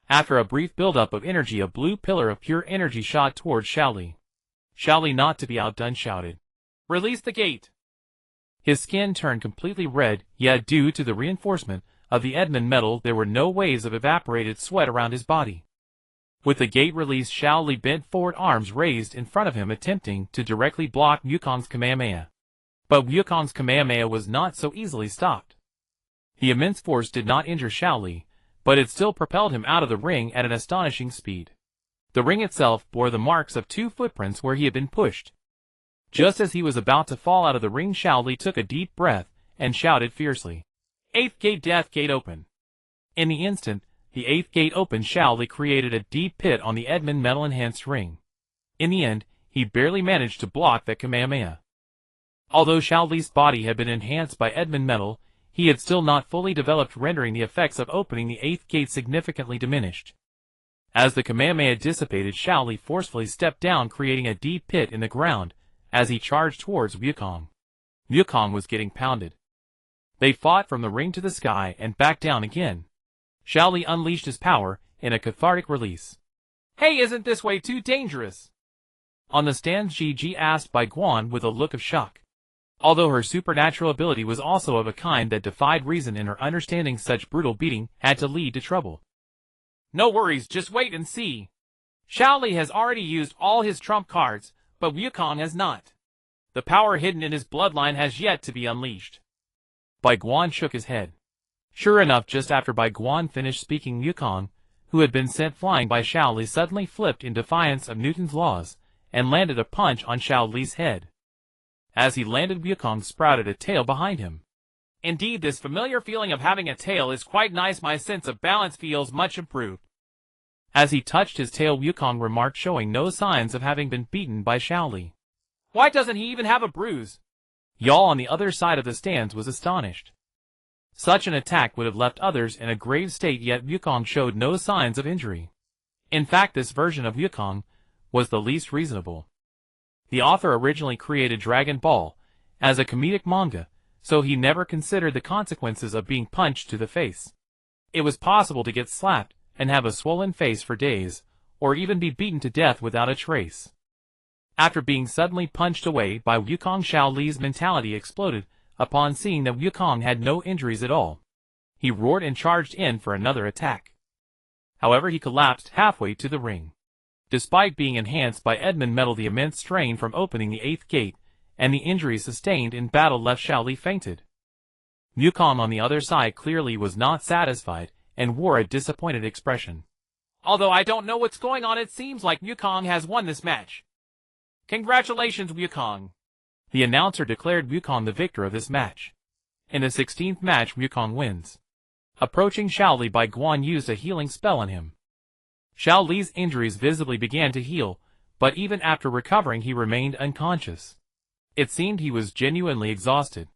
After a brief buildup of energy, a blue pillar of pure energy shot towards Xiao Li. Xiao Li, not to be outdone, shouted, Release the gate. His skin turned completely red, yet due to the reinforcement of the Edmund metal, there were no waves of evaporated sweat around his body. With the gate released, Xiao Li bent forward, arms raised in front of him, attempting to directly block Wukong's Kamehameha. But Wukong's Kamehameha was not so easily stopped. The immense force did not injure Xiao Li, but it still propelled him out of the ring at an astonishing speed. The ring itself bore the marks of 2 footprints where he had been pushed. Just as he was about to fall out of the ring, Xiao Li took a deep breath and shouted fiercely, 8th gate, death gate, open. In the instant the 8th gate opened, Xiao Li created a deep pit on the Edmund metal enhanced ring. In the end, he barely managed to block that Kamehameha. Although Xiao Li's body had been enhanced by Edmund metal, he had still not fully developed, rendering the effects of opening the 8th gate significantly diminished. As the Kamehameha dissipated, Xiao Li forcefully stepped down, creating a deep pit in the ground as he charged towards Wukong. Wukong was getting pounded. They fought from the ring to the sky and back down again. Xiao Li unleashed his power in a cathartic release. Hey, isn't this way too dangerous? On the stand, Ji asked Bai Guan with a look of shock. Although her supernatural ability was also of a kind that defied reason, in her understanding such brutal beating had to lead to trouble. No worries, just wait and see. Xiao Li has already used all his trump cards, but Wukong has not. The power hidden in his bloodline has yet to be unleashed. Bai Guan shook his head. Sure enough, just after Bai Guan finished speaking, Wukong, who had been sent flying by Xiao Li, suddenly flipped in defiance of Newton's laws and landed a punch on Xiao Li's head. As he landed, Wukong sprouted a tail behind him. Indeed, this familiar feeling of having a tail is quite nice. My sense of balance feels much improved. As he touched his tail, Wukong remarked, showing no signs of having been beaten by Xiao Li. Why doesn't he even have a bruise? Yao on the other side of the stands was astonished. Such an attack would have left others in a grave state, yet Wukong showed no signs of injury. In fact, this version of Wukong was the least reasonable. The author originally created Dragon Ball as a comedic manga, so he never considered the consequences of being punched to the face. It was possible to get slapped and have a swollen face for days, or even be beaten to death without a trace. After being suddenly punched away by Wukong, Xiao Li's mentality exploded upon seeing that Wukong had no injuries at all. He roared and charged in for another attack. However, he collapsed halfway to the ring. Despite being enhanced by Edmund Metal, the immense strain from opening the 8th gate, and the injuries sustained in battle left Xiao Li fainted. Wukong on the other side clearly was not satisfied, and wore a disappointed expression. Although I don't know what's going on, it seems like Wukong has won this match. Congratulations, Wukong. The announcer declared Wukong the victor of this match. In the 16th match, Wukong wins. Approaching Xiao Li, Bai Guan used a healing spell on him. Xiao Li's injuries visibly began to heal, but even after recovering he remained unconscious. It seemed he was genuinely exhausted.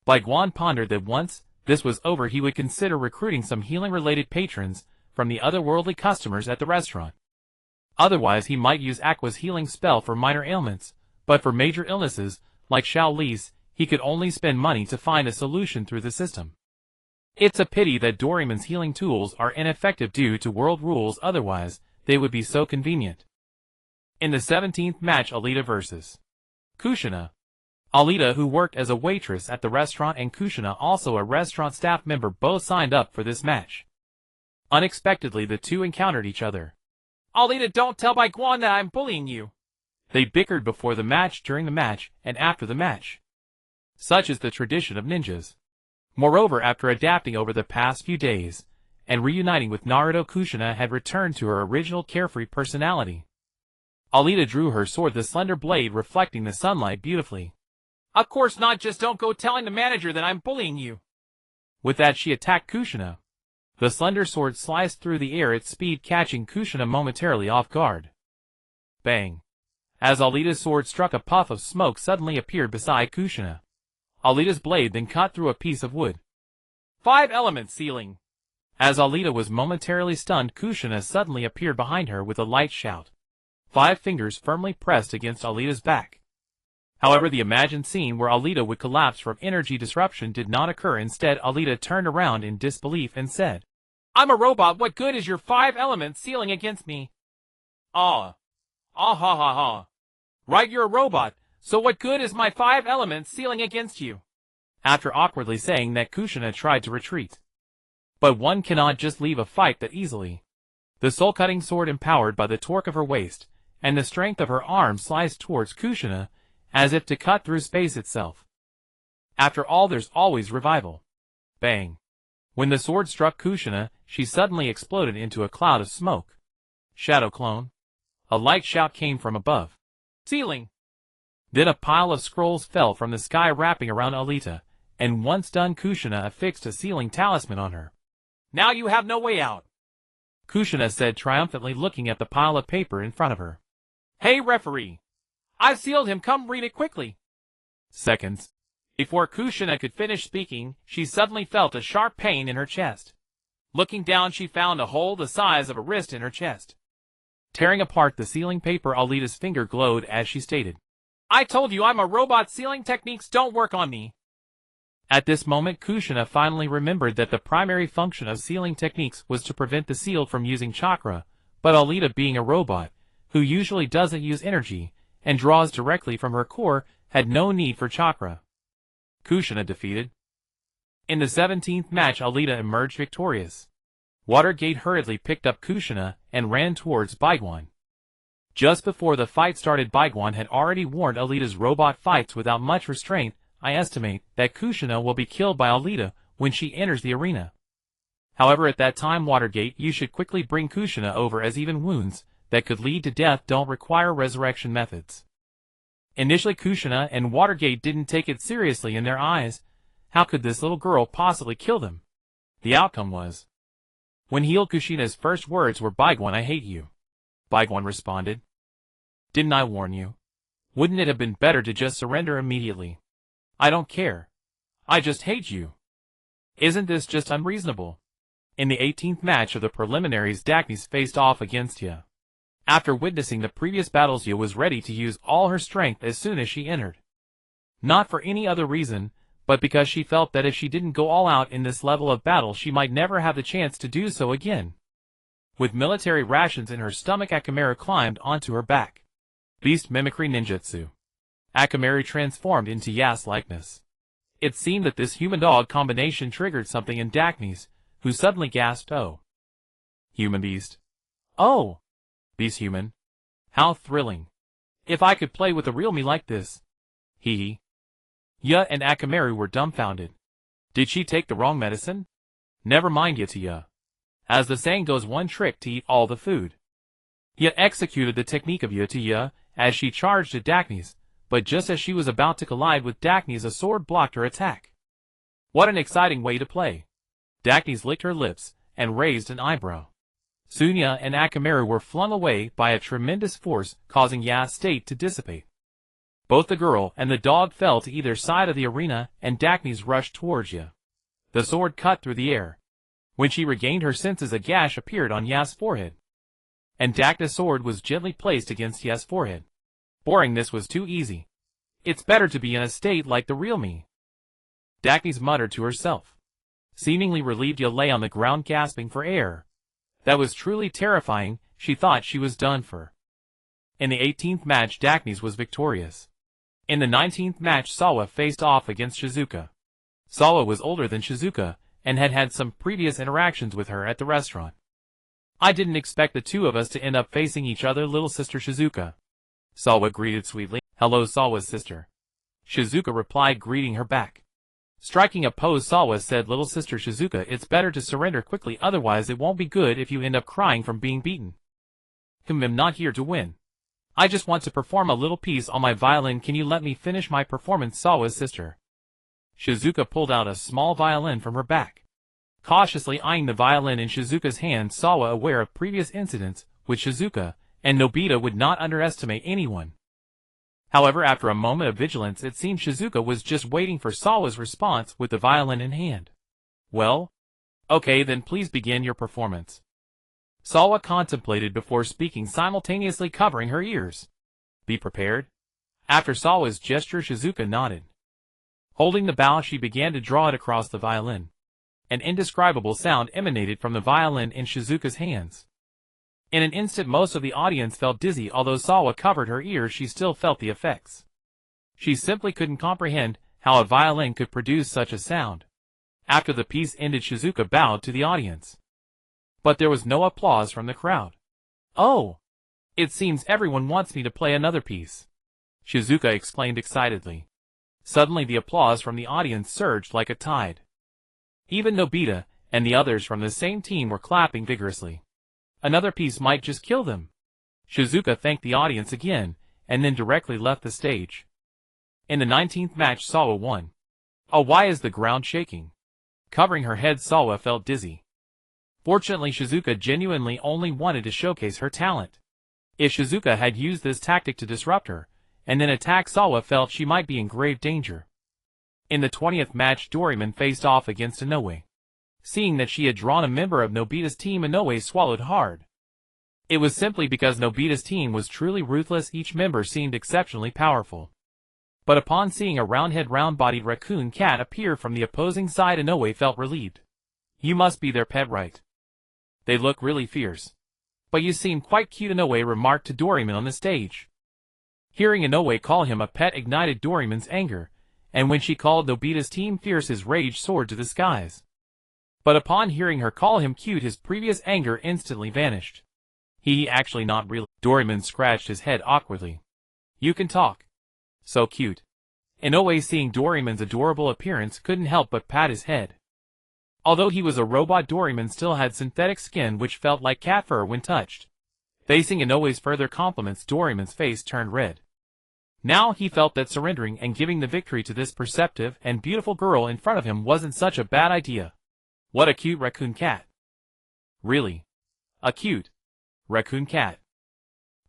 Bai Guan pondered that once this was over he would consider recruiting some healing-related patrons from the otherworldly customers at the restaurant. Otherwise he might use Aqua's healing spell for minor ailments, but for major illnesses, like Xiao Li's, he could only spend money to find a solution through the system. It's a pity that Doraemon's healing tools are ineffective due to world rules, otherwise they would be so convenient. In the 17th match, Alita vs. Kushina. Alita, who worked as a waitress at the restaurant, and Kushina, also a restaurant staff member, both signed up for this match. Unexpectedly, the two encountered each other. Alita, don't tell Bai Guan that I'm bullying you. They bickered before the match, during the match, and after the match. Such is the tradition of ninjas. Moreover, after adapting over the past few days, and reuniting with Naruto, Kushina had returned to her original carefree personality. Alita drew her sword, the slender blade reflecting the sunlight beautifully. Of course not, just don't go telling the manager that I'm bullying you. With that she attacked Kushina. The slender sword sliced through the air at speed, catching Kushina momentarily off guard. Bang! As Alita's sword struck, a puff of smoke suddenly appeared beside Kushina. Alita's blade then cut through a piece of wood. 5-element ceiling. As Alita was momentarily stunned, Kushina suddenly appeared behind her with a light shout. 5 fingers firmly pressed against Alita's back. However, the imagined scene where Alita would collapse from energy disruption did not occur. Instead, Alita turned around in disbelief and said, I'm a robot, what good is your 5-element ceiling against me? Ah ha ha ha. Right, you're a robot, so what good is my 5-element ceiling against you? After awkwardly saying that, Kushina tried to retreat. But one cannot just leave a fight that easily. The soul-cutting sword, empowered by the torque of her waist and the strength of her arm, sliced towards Kushina, as if to cut through space itself. After all, there's always revival. Bang! When the sword struck Kushina, she suddenly exploded into a cloud of smoke. Shadow clone. A light shout came from above. Ceiling! Then a pile of scrolls fell from the sky, wrapping around Alita, and once done, Kushina affixed a sealing talisman on her. Now you have no way out, Kushina said triumphantly, looking at the pile of paper in front of her. Hey referee! I've sealed him, come read it quickly. Seconds. Before Kushina could finish speaking, she suddenly felt a sharp pain in her chest. Looking down, she found a hole the size of a wrist in her chest. Tearing apart the sealing paper, Alita's finger glowed as she stated, I told you I'm a robot, sealing techniques don't work on me. At this moment, Kushina finally remembered that the primary function of sealing techniques was to prevent the sealed from using chakra, but Alita, being a robot, who usually doesn't use energy, and draws directly from her core, had no need for chakra. Kushina defeated. In the 17th match, Alita emerged victorious. Watergate hurriedly picked up Kushina and ran towards Bai Guan. Just before the fight started, Bai Guan had already warned Alita's robot fights without much restraint. I estimate that Kushina will be killed by Alita when she enters the arena. However, at that time, Watergate, you should quickly bring Kushina over, as even wounds that could lead to death don't require resurrection methods. Initially, Kushina and Watergate didn't take it seriously. In their eyes, how could this little girl possibly kill them? The outcome was, when healed, Kushina's first words were, Bai Guan, I hate you. Bai Guan responded, didn't I warn you? Wouldn't it have been better to just surrender immediately? I don't care. I just hate you. Isn't this just unreasonable? In the 18th match of the preliminaries, Dacnes faced off against Ya. After witnessing the previous battles, Ya was ready to use all her strength as soon as she entered. Not for any other reason, but because she felt that if she didn't go all out in this level of battle, she might never have the chance to do so again. With military rations in her stomach, Akimichi climbed onto her back. Beast mimicry ninjutsu. Akimichi transformed into Ya's likeness. It seemed that this human-dog combination triggered something in Dacnes, who suddenly gasped, oh. Human beast. Oh. Beast human. How thrilling. If I could play with a real me like this. Hee hee. Ya and Akimichi were dumbfounded. Did she take the wrong medicine? Never mind ya to ya. As the saying goes, one trick to eat all the food. Ya executed the technique of ya to ya as she charged at Dacnes, but just as she was about to collide with Dacnes, a sword blocked her attack. What an exciting way to play. Dacnes licked her lips and raised an eyebrow. Sunya and Akimichi were flung away by a tremendous force, causing Ya's state to dissipate. Both the girl and the dog fell to either side of the arena, and Dacnes rushed towards Ya. The sword cut through the air. When she regained her senses, a gash appeared on Ya's forehead, and Dacnes' sword was gently placed against Ya's forehead. Boring, this was too easy. It's better to be in a state like the real me. Dacnes muttered to herself. Seemingly relieved, Ya lay on the ground gasping for air. That was truly terrifying. She thought she was done for. In the 18th match, Dacnes was victorious. In the 19th match, Sawa faced off against Shizuka. Sawa was older than Shizuka, and had had some previous interactions with her at the restaurant. I didn't expect the two of us to end up facing each other, little sister Shizuka. Sawa greeted sweetly. Hello, Sawa's sister. Shizuka replied, greeting her back. Striking a pose, Sawa said, little sister Shizuka, it's better to surrender quickly, otherwise it won't be good if you end up crying from being beaten. I'm not here to win. I just want to perform a little piece on my violin. Can you let me finish my performance, Sawa's sister? Shizuka pulled out a small violin from her back. Cautiously eyeing the violin in Shizuka's hand, Sawa, aware of previous incidents with Shizuka and Nobita, would not underestimate anyone. However, after a moment of vigilance, it seemed Shizuka was just waiting for Sawa's response with the violin in hand. Well? Okay, then please begin your performance. Sawa contemplated before speaking, simultaneously covering her ears. Be prepared. After Sawa's gesture, Shizuka nodded. Holding the bow, she began to draw it across the violin. An indescribable sound emanated from the violin in Shizuka's hands. In an instant, most of the audience felt dizzy. Although Sawa covered her ears, she still felt the effects. She simply couldn't comprehend how a violin could produce such a sound. After the piece ended, Shizuka bowed to the audience. But there was no applause from the crowd. Oh! It seems everyone wants me to play another piece. Shizuka exclaimed excitedly. Suddenly the applause from the audience surged like a tide. Even Nobita and the others from the same team were clapping vigorously. Another piece might just kill them. Shizuka thanked the audience again, and then directly left the stage. In the 19th match, Sawa won. Oh, why is the ground shaking? Covering her head, Sawa felt dizzy. Fortunately, Shizuka genuinely only wanted to showcase her talent. If Shizuka had used this tactic to disrupt her, and then attack, Sawa felt she might be in grave danger. In the 20th match, Doraemon faced off against Inoue. Seeing that she had drawn a member of Nobita's team, Inoue swallowed hard. It was simply because Nobita's team was truly ruthless. Each member seemed exceptionally powerful. But upon seeing a round-head, round-bodied raccoon cat appear from the opposing side, Inoue felt relieved. You must be their pet, right? They look really fierce. But you seem quite cute, Inoue remarked to Doraemon on the stage. Hearing Inoue call him a pet ignited Doraemon's anger, and when she called Nobita's team fierce, his rage soared to the skies. But upon hearing her call him cute, his previous anger instantly vanished. He actually not really. Doraemon scratched his head awkwardly. You can talk. So cute. Inoue, seeing Doraemon's adorable appearance, couldn't help but pat his head. Although he was a robot, Doraemon still had synthetic skin which felt like cat fur when touched. Facing Inoue's further compliments, Doraemon's face turned red. Now he felt that surrendering and giving the victory to this perceptive and beautiful girl in front of him wasn't such a bad idea. What a cute raccoon cat. Really? A cute raccoon cat?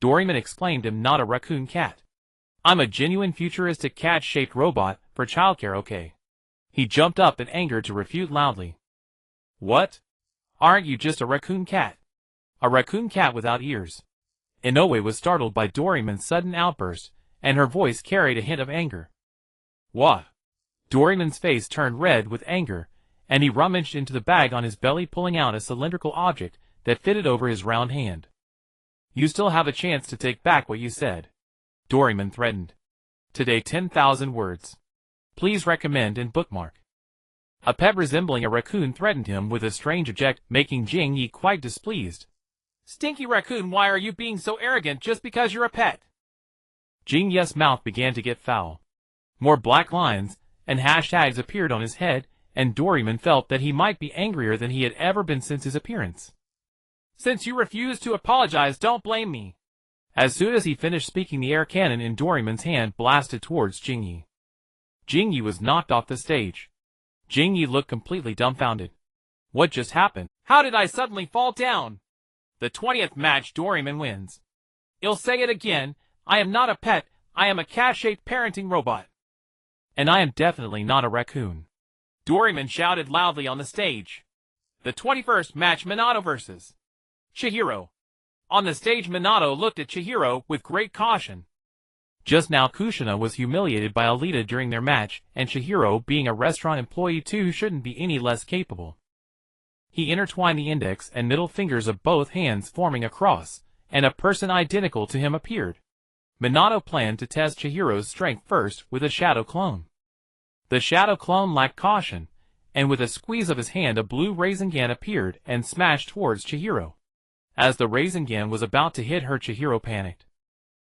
Doraemon exclaimed. I'm not a raccoon cat. I'm a genuine futuristic cat-shaped robot for childcare, okay? He jumped up in anger to refute loudly. What? Aren't you just a raccoon cat? A raccoon cat without ears? Inoue was startled by Doraemon's sudden outburst, and her voice carried a hint of anger. What? Doraemon's face turned red with anger, and he rummaged into the bag on his belly, pulling out a cylindrical object that fitted over his round hand. You still have a chance to take back what you said, Doraemon threatened. Today 10,000 words. Please recommend and bookmark. A pet resembling a raccoon threatened him with a strange object, making Jing Yi quite displeased. Stinky raccoon, why are you being so arrogant just because you're a pet? Jingye's mouth began to get foul. More black lines and hashtags appeared on his head, and Doraemon felt that he might be angrier than he had ever been since his appearance. Since you refuse to apologize, don't blame me. As soon as he finished speaking, the air cannon in Doraemon's hand blasted towards Jingye. Jingye was knocked off the stage. Jingye looked completely dumbfounded. What just happened? How did I suddenly fall down? The 20th match, Doraemon wins. I'll say it again, I am not a pet, I am a cat-shaped parenting robot. And I am definitely not a raccoon. Doraemon shouted loudly on the stage. The 21st match, Minato vs. Chihiro. On the stage, Minato looked at Chihiro with great caution. Just now Kushina was humiliated by Alita during their match, and Chihiro, being a restaurant employee too, shouldn't be any less capable. He intertwined the index and middle fingers of both hands, forming a cross, and a person identical to him appeared. Minato planned to test Chihiro's strength first with a shadow clone. The shadow clone lacked caution, and with a squeeze of his hand a blue Rasengan appeared and smashed towards Chihiro. As the Rasengan was about to hit her, Chihiro panicked.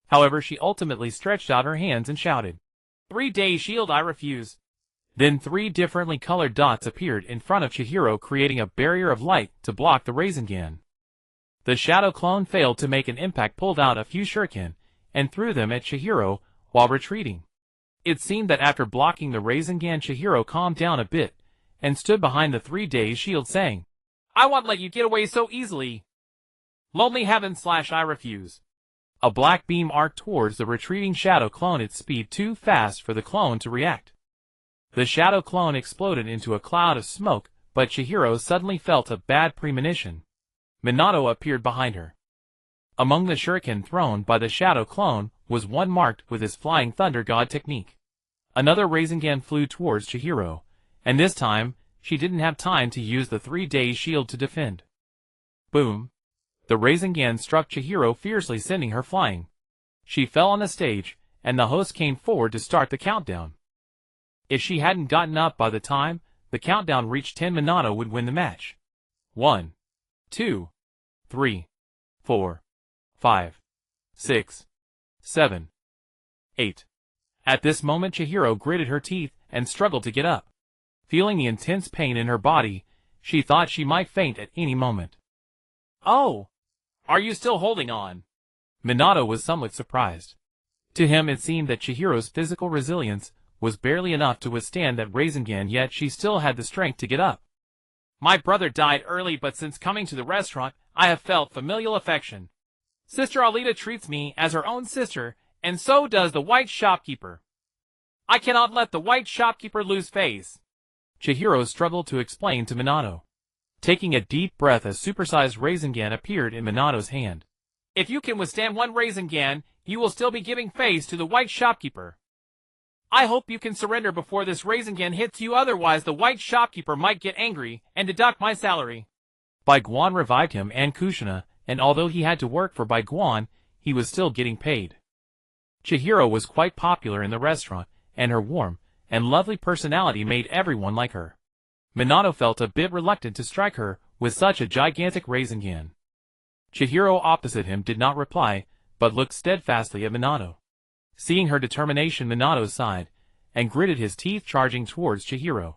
However, she ultimately stretched out her hands and shouted, 3-day shield, I refuse. Then 3 differently colored dots appeared in front of Chihiro, creating a barrier of light to block the Rasengan. The shadow clone failed to make an impact, pulled out a few shuriken, and threw them at Chihiro while retreating. It seemed that after blocking the Rasengan, Chihiro calmed down a bit and stood behind the 3-day shield, saying, I won't let you get away so easily. Lonely heaven / I refuse. A black beam arced towards the retreating shadow clone, its speed too fast for the clone to react. The shadow clone exploded into a cloud of smoke, but Chihiro suddenly felt a bad premonition. Minato appeared behind her. Among the shuriken thrown by the shadow clone was one marked with his Flying Thunder God technique. Another Rasengan flew towards Chihiro, and this time she didn't have time to use the 3-day shield to defend. Boom! The Rasengan struck Chihiro fiercely, sending her flying. She fell on the stage, and the host came forward to start the countdown. If she hadn't gotten up by the time the countdown reached 10, Minato would win the match. 1, 2, 3, 4, 5, 6, 7, 8. At this moment, Chihiro gritted her teeth and struggled to get up. Feeling the intense pain in her body, she thought she might faint at any moment. Oh! Are you still holding on? Minato was somewhat surprised. To him it seemed that Chihiro's physical resilience was barely enough to withstand that Rasengan, yet she still had the strength to get up. My brother died early, but since coming to the restaurant, I have felt familial affection. Sister Alita treats me as her own sister, and so does the white shopkeeper. I cannot let the white shopkeeper lose face. Chihiro struggled to explain to Minato. Taking a deep breath, a supersized Rasengan appeared in Minato's hand. If you can withstand one Rasengan, you will still be giving face to the white shopkeeper. I hope you can surrender before this Rasengan hits you, otherwise the white shopkeeper might get angry and deduct my salary. Bai Guan revived him and Kushina, and although he had to work for Bai Guan, he was still getting paid. Chihiro was quite popular in the restaurant, and her warm and lovely personality made everyone like her. Minato felt a bit reluctant to strike her with such a gigantic Rasengan. Chihiro opposite him did not reply, but looked steadfastly at Minato. Seeing her determination, Minato sighed and gritted his teeth, charging towards Chihiro.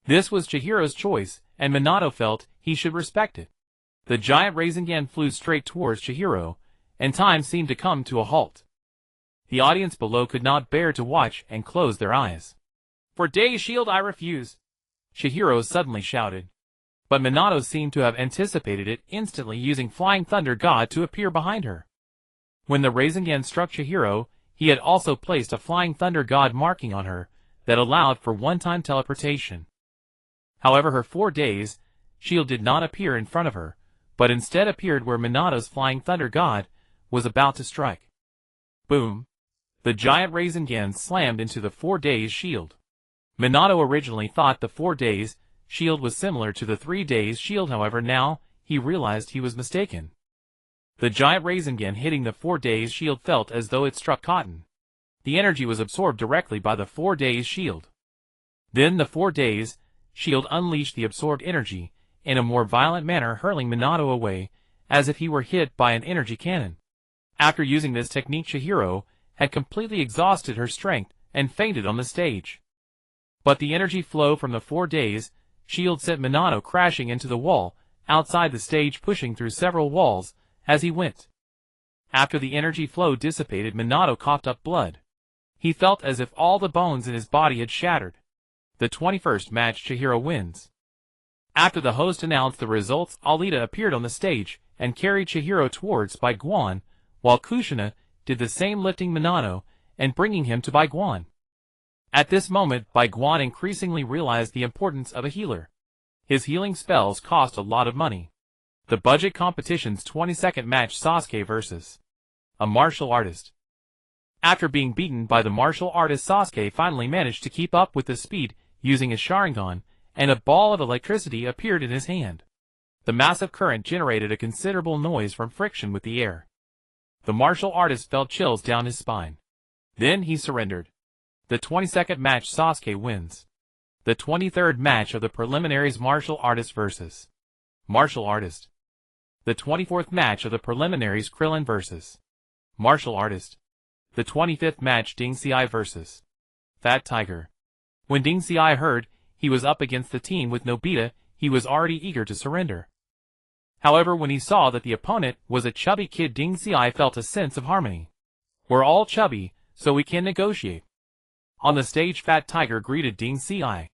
This was Chihiro's choice, and Minato felt he should respect it. The giant Rasengan flew straight towards Chihiro, and time seemed to come to a halt. The audience below could not bear to watch and closed their eyes. For Day Shield I refuse, Chihiro suddenly shouted. But Minato seemed to have anticipated it, instantly using Flying Thunder God to appear behind her. When the Rasengan struck Chihiro, he had also placed a Flying Thunder God marking on her that allowed for one-time teleportation. However, her 4 days shield did not appear in front of her, but instead appeared where Minato's Flying Thunder God was about to strike. Boom! The giant Rasengan slammed into the 4 days shield. Minato originally thought the 4 days shield was similar to the 3 days shield, however now he realized he was mistaken. The giant Rasengan hitting the 4 days shield felt as though it struck cotton. The energy was absorbed directly by the 4 days shield. Then the 4 days shield unleashed the absorbed energy in a more violent manner, hurling Minato away as if he were hit by an energy cannon. After using this technique, Chihiro had completely exhausted her strength and fainted on the stage. But the energy flow from the 4 days shield sent Minato crashing into the wall outside the stage, pushing through several walls as he went. After the energy flow dissipated, Minato coughed up blood. He felt as if all the bones in his body had shattered. The 21st match, Chihiro wins. After the host announced the results, Alita appeared on the stage and carried Chihiro towards Bai Guan, while Kushina did the same, lifting Minato and bringing him to Bai Guan. At this moment, Bai Guan increasingly realized the importance of a healer. His healing spells cost a lot of money. The budget competition's 22nd match, Sasuke vs. a martial artist. After being beaten by the martial artist, Sasuke finally managed to keep up with the speed using his Sharingan, and a ball of electricity appeared in his hand. The massive current generated a considerable noise from friction with the air. The martial artist felt chills down his spine. Then he surrendered. The 22nd match, Sasuke wins. The 23rd match of the preliminaries, martial artist vs. martial artist. The 24th match of the preliminaries, Krillin vs. martial artist. The 25th match, Ding Xiai vs. Fat Tiger. When Ding Xiai heard he was up against the team with Nobita, he was already eager to surrender. However, when he saw that the opponent was a chubby kid, Ding Xiai felt a sense of harmony. We're all chubby, so we can negotiate. On the stage, Fat Tiger greeted Ding Xiai.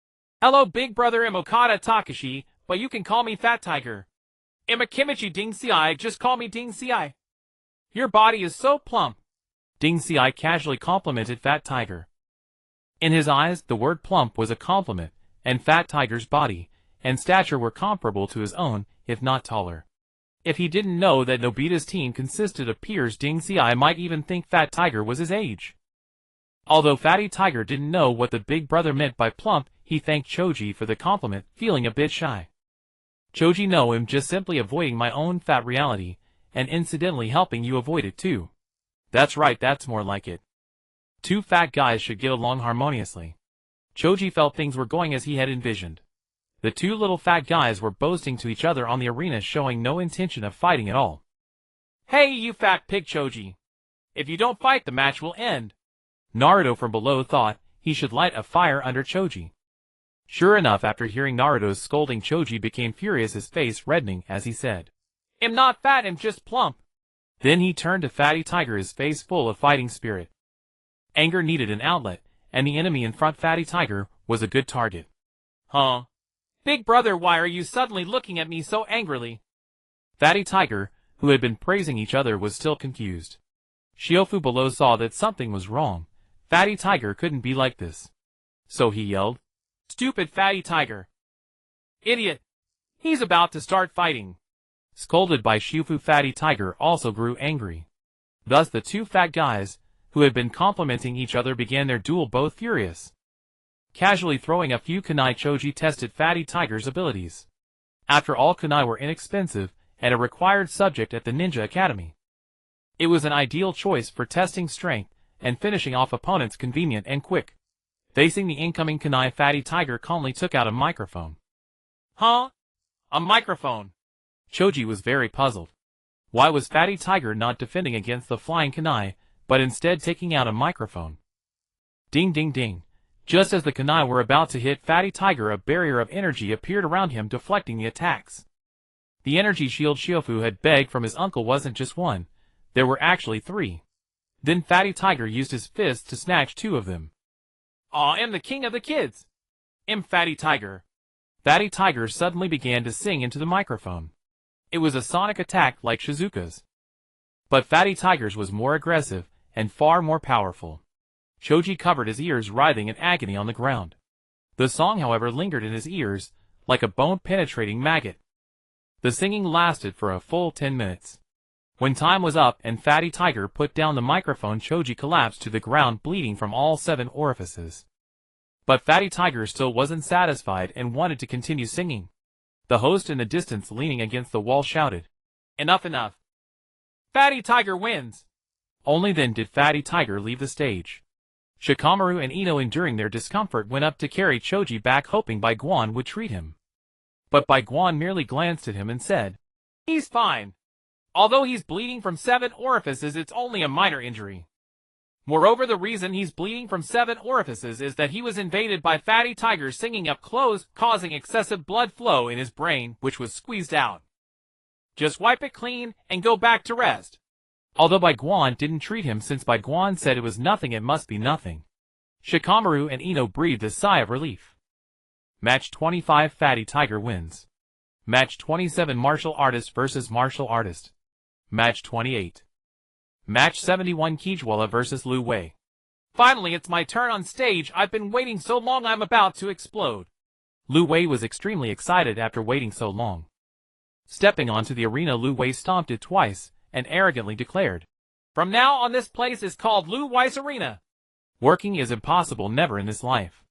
Hello, big brother. I'm Okada Takashi, but you can call me Fat Tiger. I'm Akimichi, Ding Xiai, just call me Ding Xiai. Your body is so plump. Ding Xiai casually complimented Fat Tiger. In his eyes, the word plump was a compliment, and Fat Tiger's body and stature were comparable to his own, if not taller. If he didn't know that Nobita's team consisted of peers, Ding Xiai might even think Fat Tiger was his age. Although Fatty Tiger didn't know what the big brother meant by plump, he thanked Choji for the compliment, feeling a bit shy. Choji, no, I'm just simply avoiding my own fat reality, and incidentally helping you avoid it too. That's right, that's more like it. Two fat guys should get along harmoniously. Choji felt things were going as he had envisioned. The two little fat guys were boasting to each other on the arena, showing no intention of fighting at all. Hey, you fat pig, Choji. If you don't fight, the match will end. Naruto from below thought he should light a fire under Choji. Sure enough, after hearing Naruto's scolding, Choji became furious, his face reddening as he said, I'm not fat, I'm just plump. Then he turned to Fatty Tiger, his face full of fighting spirit. Anger needed an outlet, and the enemy in front, Fatty Tiger, was a good target. Huh? Big brother, why are you suddenly looking at me so angrily? Fatty Tiger, who had been praising each other, was still confused. Shiofu below saw that something was wrong. Fatty Tiger couldn't be like this. So he yelled, Stupid Fatty Tiger. Idiot. He's about to start fighting. Scolded by Shiofu, Fatty Tiger also grew angry. Thus the two fat guys, who had been complimenting each other, began their duel, both furious. Casually throwing a few kunai, Choji tested Fatty Tiger's abilities. After all, kunai were inexpensive and a required subject at the Ninja Academy. It was an ideal choice for testing strength and finishing off opponents, convenient and quick. Facing the incoming kunai, Fatty Tiger calmly took out a microphone. Huh? A microphone? Choji was very puzzled. Why was Fatty Tiger not defending against the flying kunai, but instead taking out a microphone? Ding ding ding. Just as the kunai were about to hit Fatty Tiger, a barrier of energy appeared around him, deflecting the attacks. The energy shield Shiofu had begged from his uncle wasn't just one, there were actually 3. Then Fatty Tiger used his fists to snatch 2 of them. Aw, I'm the king of the kids. I'm Fatty Tiger. Fatty Tiger suddenly began to sing into the microphone. It was a sonic attack like Shizuka's. But Fatty Tiger's was more aggressive and far more powerful. Choji covered his ears, writhing in agony on the ground. The song, however, lingered in his ears like a bone-penetrating maggot. The singing lasted for a full 10 minutes. When time was up and Fatty Tiger put down the microphone, Choji collapsed to the ground, bleeding from all 7 orifices. But Fatty Tiger still wasn't satisfied and wanted to continue singing. The host in the distance, leaning against the wall, shouted, Enough, enough. Fatty Tiger wins. Only then did Fatty Tiger leave the stage. Shikamaru and Ino, enduring their discomfort, went up to carry Choji back, hoping Bai Guan would treat him. But Bai Guan merely glanced at him and said, He's fine. Although he's bleeding from 7 orifices, it's only a minor injury. Moreover, the reason he's bleeding from 7 orifices is that he was invaded by fatty tigers singing up close, causing excessive blood flow in his brain, which was squeezed out. Just wipe it clean and go back to rest. Although Bai Guan didn't treat him since Bai Guan said it was nothing, it must be nothing. Shikamaru and Ino breathed a sigh of relief. Match 25 Fatty Tiger wins. Match 27 Martial Artist vs. Martial Artist. Match 28. Match 71 Kijwala vs. Lu Wei. Finally, it's my turn on stage. I've been waiting so long I'm about to explode. Lu Wei was extremely excited after waiting so long. Stepping onto the arena, Lu Wei stomped it twice and arrogantly declared, "From now on, this place is called Lu Wei's Arena." Working is impossible, never in this life.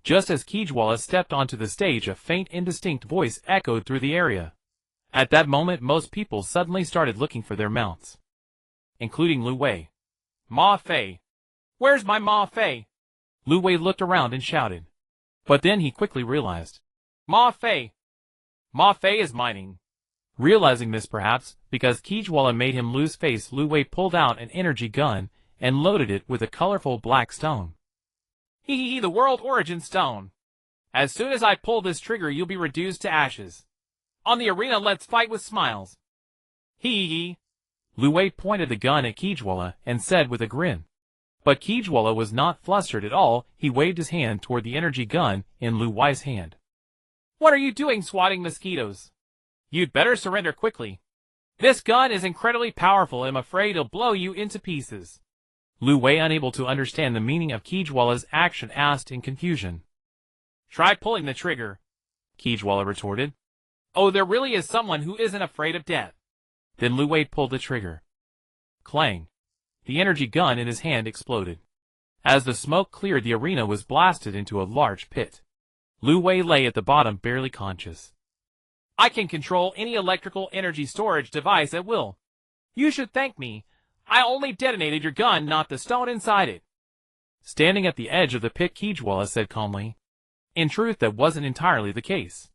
Just as Kijwala stepped onto the stage, a faint, indistinct voice echoed through the area. At that moment, most people suddenly started looking for their mounts, including Lu Wei. Ma Fei. Where's my Ma Fei? Lu Wei looked around and shouted. But then he quickly realized. Ma Fei. Ma Fei is mining. Realizing this, perhaps because Kijwala made him lose face, Lu Wei pulled out an energy gun and loaded it with a colorful black stone. Hee, the World Origin Stone. As soon as I pull this trigger, you'll be reduced to ashes. On the arena, let's fight with smiles. Hee. Lu Wei pointed the gun at Kijwala and said with a grin. But Kijwala was not flustered at all. He waved his hand toward the energy gun in Lu Wei's hand. What are you doing, swatting mosquitoes? You'd better surrender quickly. This gun is incredibly powerful. I'm afraid it'll blow you into pieces. Lu Wei, unable to understand the meaning of Kijwala's action, asked in confusion. Try pulling the trigger, Kijwala retorted. Oh, there really is someone who isn't afraid of death. Then Lu Wei pulled the trigger. Clang! The energy gun in his hand exploded. As the smoke cleared, the arena was blasted into a large pit. Lu Wei lay at the bottom, barely conscious. I can control any electrical energy storage device at will. You should thank me. I only detonated your gun, not the stone inside it. Standing at the edge of the pit, Kijwala said calmly. In truth, that wasn't entirely the case.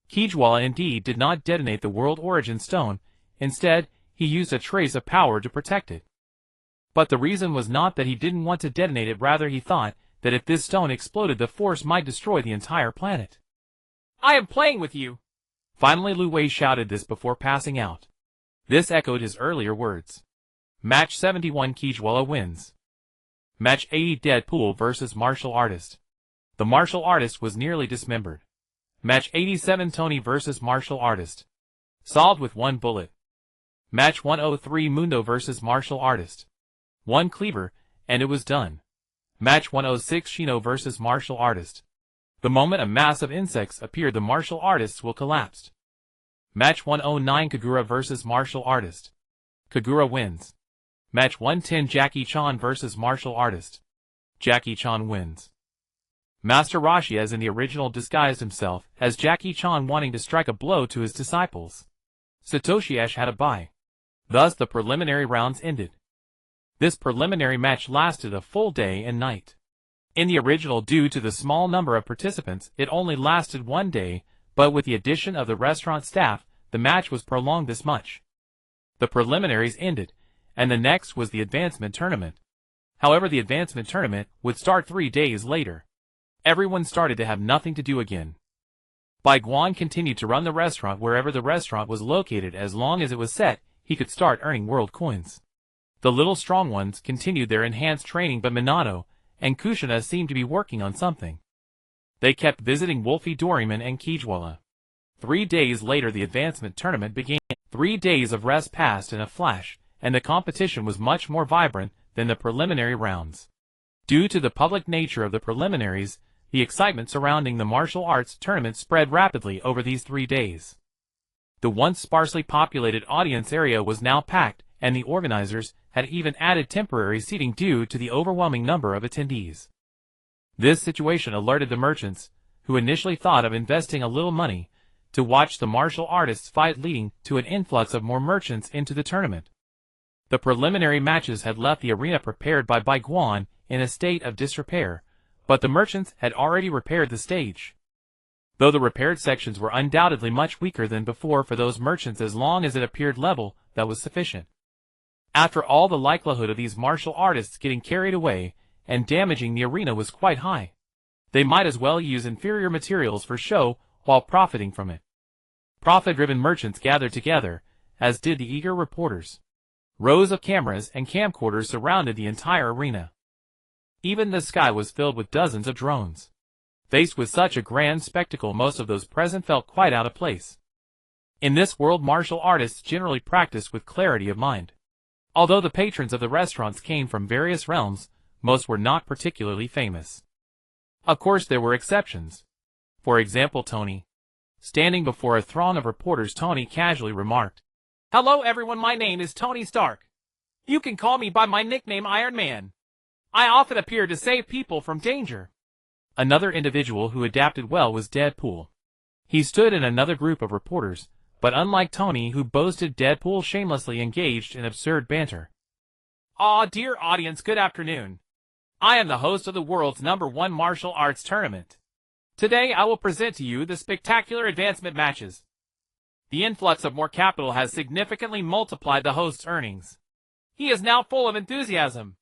Kijwala indeed did not detonate the World Origin Stone. Instead, he used a trace of power to protect it. But the reason was not that he didn't want to detonate it, rather he thought that if this stone exploded, the force might destroy the entire planet. I am playing with you. Finally, Lu Wei shouted this before passing out. This echoed his earlier words. Match 71 Kijwala wins. Match 80 Deadpool vs. Martial Artist. The martial artist was nearly dismembered. Match 87 Tony vs. Martial Artist. Solved with one bullet. Match 103 Mundo vs. Martial Artist. One cleaver, and it was done. Match 106 Shino vs. Martial Artist. The moment a mass of insects appeared, the martial artists will collapse. Match 109 Kagura vs. Martial Artist. Kagura wins. Match 110 Jackie Chan vs. Martial Artist. Jackie Chan wins. Master Roshi, as in the original, disguised himself as Jackie Chan, wanting to strike a blow to his disciples. Satoshi Ash had a bye. Thus the preliminary rounds ended. This preliminary match lasted a full day and night. In the original, due to the small number of participants, it only lasted one day, but with the addition of the restaurant staff, the match was prolonged this much. The preliminaries ended, and the next was the advancement tournament. However, the advancement tournament would start 3 days later. Everyone started to have nothing to do again. Bai Guan continued to run the restaurant wherever the restaurant was located. As long as it was set, he could start earning world coins. The little strong ones continued their enhanced training, but Minato and Kushina seemed to be working on something. They kept visiting Wolfie, Doraemon, and Kijwala. 3 days later, the advancement tournament began. 3 days of rest passed in a flash, and the competition was much more vibrant than the preliminary rounds. Due to the public nature of the preliminaries, the excitement surrounding the martial arts tournament spread rapidly over these 3 days. The once sparsely populated audience area was now packed, and the organizers had even added temporary seating due to the overwhelming number of attendees. This situation alerted the merchants, who initially thought of investing a little money to watch the martial artists fight, leading to an influx of more merchants into the tournament. The preliminary matches had left the arena prepared by Bai Guan in a state of disrepair, but the merchants had already repaired the stage. though the repaired sections were undoubtedly much weaker than before for those merchants as long as it appeared level, that was sufficient. After all, the likelihood of these martial artists getting carried away and damaging the arena was quite high. They might as well use inferior materials for show while profiting from it. Profit-driven merchants gathered together, as did the eager reporters. Rows of cameras and camcorders surrounded the entire arena. Even the sky was filled with dozens of drones. Faced with such a grand spectacle, most of those present felt quite out of place. In this world, martial artists generally practiced with clarity of mind. Although the patrons of the restaurants came from various realms, most were not particularly famous. Of course, there were exceptions. For example, Tony. Standing before a throng of reporters, Tony casually remarked, "Hello everyone, my name is Tony Stark. You can call me by my nickname Iron Man. I often appear to save people from danger." Another individual who adapted well was Deadpool. He stood in another group of reporters, but unlike Tony, who boasted, Deadpool shamelessly engaged in absurd banter. "Aw, dear audience, good afternoon. I am the host of the world's #1 martial arts tournament. Today I will present to you the spectacular advancement matches. The influx of more capital has significantly multiplied the host's earnings. He is now full of enthusiasm.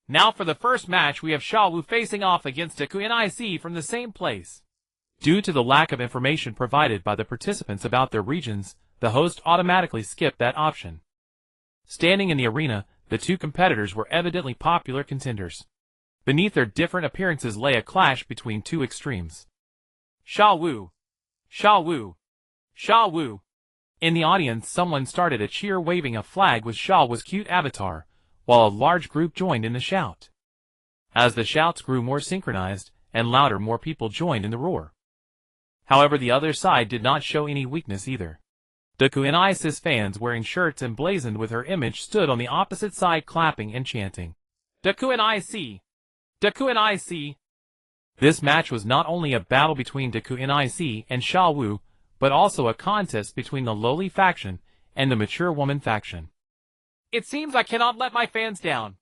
Now for the first match, we have Xiaowu facing off against Deku and IC from the same place." Due to the lack of information provided by the participants about their regions, the host automatically skipped that option. Standing in the arena, the two competitors were evidently popular contenders. Beneath their different appearances lay a clash between two extremes. "Xiaowu! Xiaowu! Xiaowu!" In the audience, someone started a cheer waving a flag with Xiaowu's cute avatar, while a large group joined in the shout. As the shouts grew more synchronized and louder, more people joined in the roar. However, the other side did not show any weakness either. Deku and Isis fans wearing shirts emblazoned with her image stood on the opposite side clapping and chanting, "Deku and IC! Deku and IC!" This match was not only a battle between Deku and IC and Xiaowu, but also a contest between the lowly faction and the mature woman faction. "It seems I cannot let my fans down,"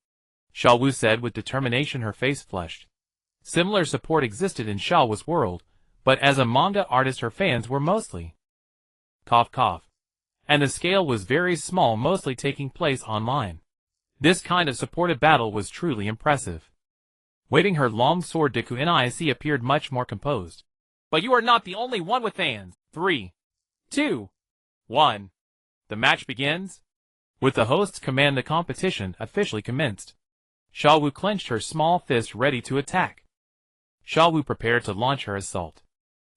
Xiaowu said with determination, her face flushed. Similar support existed in Xiaowu's world, but as a manga artist her fans were mostly cough cough. And the scale was very small, mostly taking place online. This kind of supportive battle was truly impressive. Waving her long sword, Deku Nic appeared much more composed. "But you are not the only one with fans. 3, 2, 1. The match begins." With the host's command, the competition officially commenced. Xiaowu clenched her small fist ready to attack. Xiaowu prepared to launch her assault.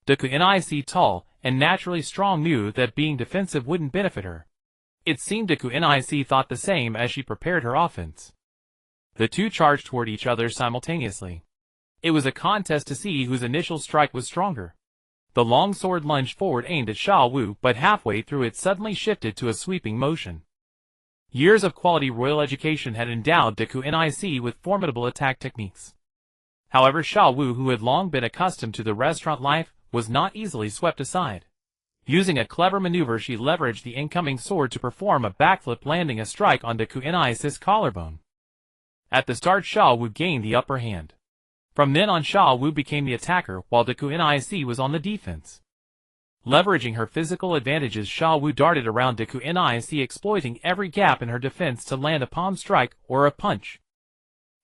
Deku Nic, tall and naturally strong, knew that being defensive wouldn't benefit her. It seemed Deku Nic thought the same as she prepared her offense. The two charged toward each other simultaneously. It was a contest to see whose initial strike was stronger. The long sword lunged forward, aimed at Xiaowu, but halfway through it suddenly shifted to a sweeping motion. Years of quality royal education had endowed Deku Nic with formidable attack techniques. However, Xiaowu, who had long been accustomed to the restaurant life, was not easily swept aside. Using a clever maneuver, she leveraged the incoming sword to perform a backflip, landing a strike on Deku Nic's collarbone. At the start, Xiaowu gained the upper hand. From then on, Xiaowu became the attacker, while Deku Nic was on the defense. Leveraging her physical advantages, Xiaowu darted around Deku Nic, exploiting every gap in her defense to land a palm strike or a punch.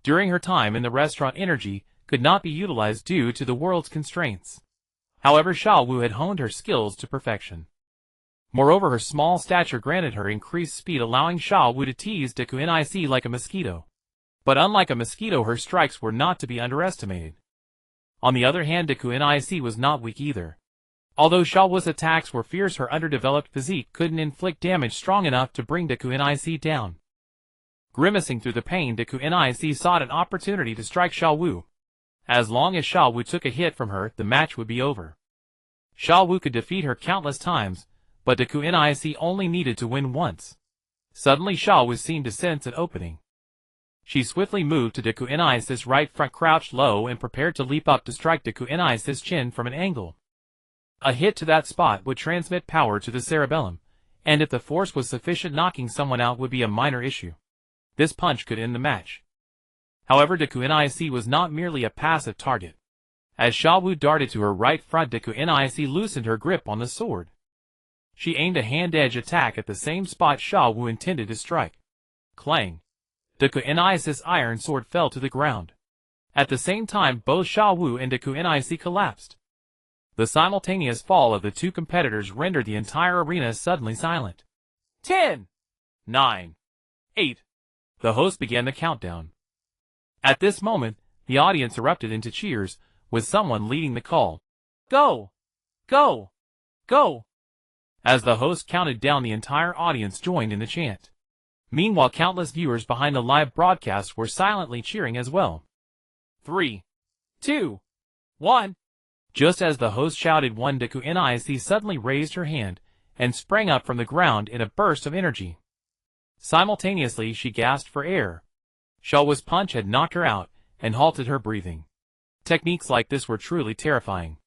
During her time in the restaurant, energy could not be utilized due to the world's constraints. However, Xiaowu had honed her skills to perfection. Moreover, her small stature granted her increased speed, allowing Xiaowu to tease Deku Nic like a mosquito. But unlike a mosquito, her strikes were not to be underestimated. On the other hand, Deku Nic was not weak either. Although Xiaowu's attacks were fierce, her underdeveloped physique couldn't inflict damage strong enough to bring Deku Nic down. Grimacing through the pain, Deku Nic sought an opportunity to strike Xiaowu. As long as Xiaowu took a hit from her, the match would be over. Xiaowu could defeat her countless times, but Deku Nic only needed to win once. Suddenly, Xiaowu seemed to sense an opening. She swiftly moved to Deku Nic's right front, crouched low, and prepared to leap up to strike Deku Nic's chin from an angle. A hit to that spot would transmit power to the cerebellum, and if the force was sufficient, knocking someone out would be a minor issue. This punch could end the match. However, Deku Nic was not merely a passive target. As Sha Wu darted to her right front, Deku Nic loosened her grip on the sword. She aimed a hand-edge attack at the same spot Sha Wu intended to strike. Clang! Deku Nic's iron sword fell to the ground. At the same time, both Sha Wu and Deku Nic collapsed. The simultaneous fall of the two competitors rendered the entire arena suddenly silent. 10, 9, 8. The host began the countdown. At this moment, the audience erupted into cheers, with someone leading the call. Go! Go! Go! As the host counted down, the entire audience joined in the chant. Meanwhile, countless viewers behind the live broadcast were silently cheering as well. 3, 2, 1. Just as the host shouted 1, Deku Nic suddenly raised her hand and sprang up from the ground in a burst of energy. Simultaneously, she gasped for air. Sha Wu's punch had knocked her out and halted her breathing. Techniques like this were truly terrifying.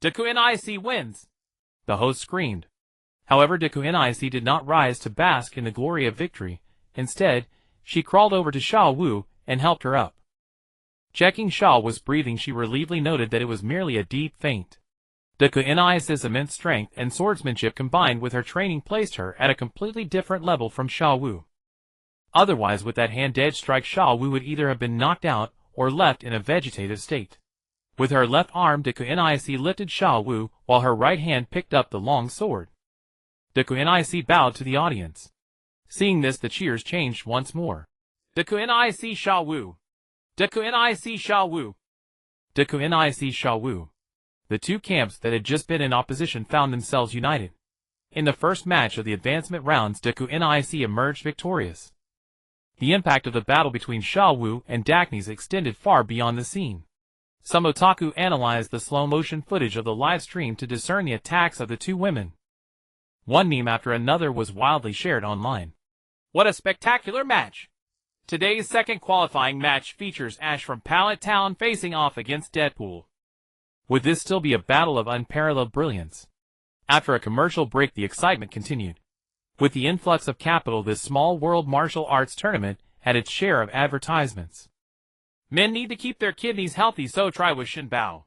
Deku Nic wins! The host screamed. However, Deku Nic did not rise to bask in the glory of victory. Instead, she crawled over to Sha Wu and helped her up. Checking Sha Wu's breathing, she relievedly noted that it was merely a deep faint. Deku Nic's immense strength and swordsmanship combined with her training placed her at a completely different level from Sha Wu. Otherwise, with that hand-edge strike, Sha Wu would either have been knocked out or left in a vegetative state. With her left arm, Deku Nic lifted Sha Wu, while her right hand picked up the long sword. Deku Nic bowed to the audience. Seeing this, the cheers changed once more. Deku Nic Sha Wu! Deku Nic Sha Wu! Deku Nic Sha Wu! The two camps that had just been in opposition found themselves united. In the first match of the advancement rounds, Deku Nic emerged victorious. The impact of the battle between Sha Wu and Daknis extended far beyond the scene. Some otaku analyzed the slow-motion footage of the live stream to discern the attacks of the two women. One meme after another was wildly shared online. What a spectacular match! Today's second qualifying match features Ash from Pallet Town facing off against Deadpool. Would this still be a battle of unparalleled brilliance? After a commercial break, the excitement continued. With the influx of capital, this small world martial arts tournament had its share of advertisements. Men need to keep their kidneys healthy, so try with Shinbao.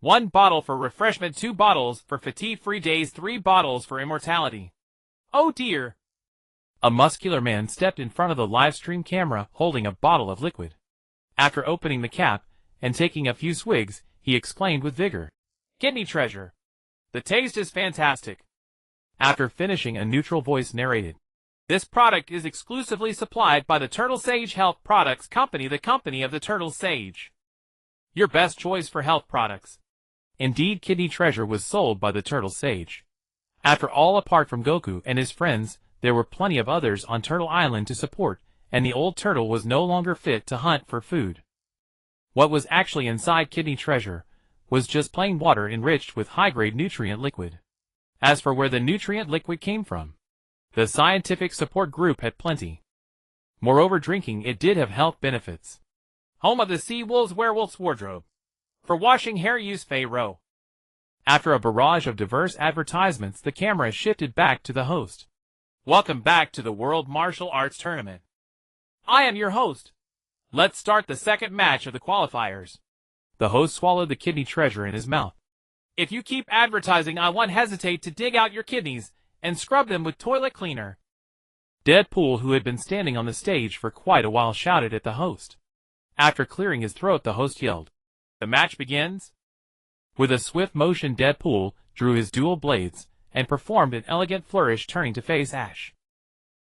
1 bottle for refreshment, 2 bottles for fatigue-free days, 3 bottles for immortality. Oh dear! A muscular man stepped in front of the live stream camera holding a bottle of liquid. After opening the cap and taking a few swigs, he exclaimed with vigor, "Kidney treasure! The taste is fantastic!" After finishing, a neutral voice narrated, "This product is exclusively supplied by the Turtle Sage Health Products Company, the company of the Turtle Sage. Your best choice for health products." Indeed, Kidney Treasure was sold by the Turtle Sage. After all, apart from Goku and his friends, there were plenty of others on Turtle Island to support, and the old turtle was no longer fit to hunt for food. What was actually inside Kidney Treasure was just plain water enriched with high-grade nutrient liquid. As for where the nutrient liquid came from, the scientific support group had plenty. Moreover, drinking it did have health benefits. Home of the Sea Wolves Werewolf's Wardrobe. For washing hair, use Fei-Ro. After a barrage of diverse advertisements, the camera shifted back to the host. Welcome back to the World Martial Arts Tournament. I am your host. Let's start the second match of the qualifiers. The host swallowed the Kidney Treasure in his mouth. If you keep advertising, I won't hesitate to dig out your kidneys and scrub them with toilet cleaner. Deadpool, who had been standing on the stage for quite a while, shouted at the host. After clearing his throat, the host yelled, "The match begins." With a swift motion, Deadpool drew his dual blades and performed an elegant flourish, turning to face Ash.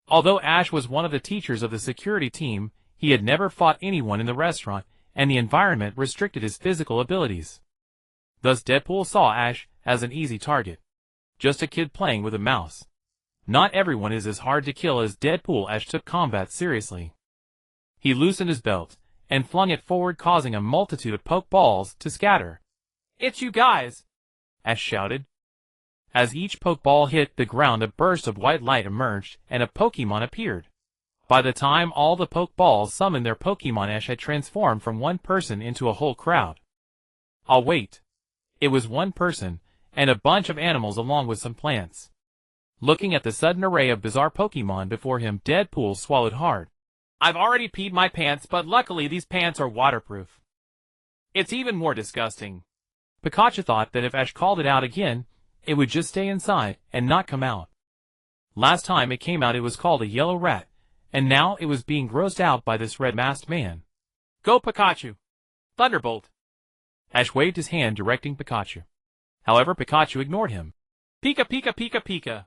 Although Ash was one of the teachers of the security team, he had never fought anyone in the restaurant, and the environment restricted his physical abilities. Thus Deadpool saw Ash as an easy target. Just a kid playing with a mouse. Not everyone is as hard to kill as Deadpool. Ash took combat seriously. He loosened his belt and flung it forward, causing a multitude of poke balls to scatter. "It's you guys!" Ash shouted. As each poke ball hit the ground, a burst of white light emerged and a Pokemon appeared. By the time all the poke balls summoned their Pokemon, Ash had transformed from one person into a whole crowd. I'll wait. It was one person and a bunch of animals along with some plants. Looking at the sudden array of bizarre Pokemon before him, Deadpool swallowed hard. "I've already peed my pants, but luckily these pants are waterproof." It's even more disgusting. Pikachu thought that if Ash called it out again, it would just stay inside and not come out. Last time it came out it was called a yellow rat, and now it was being grossed out by this red-masked man. Go Pikachu! Thunderbolt! Ash waved his hand directing Pikachu. However, Pikachu ignored him. Pika pika pika pika.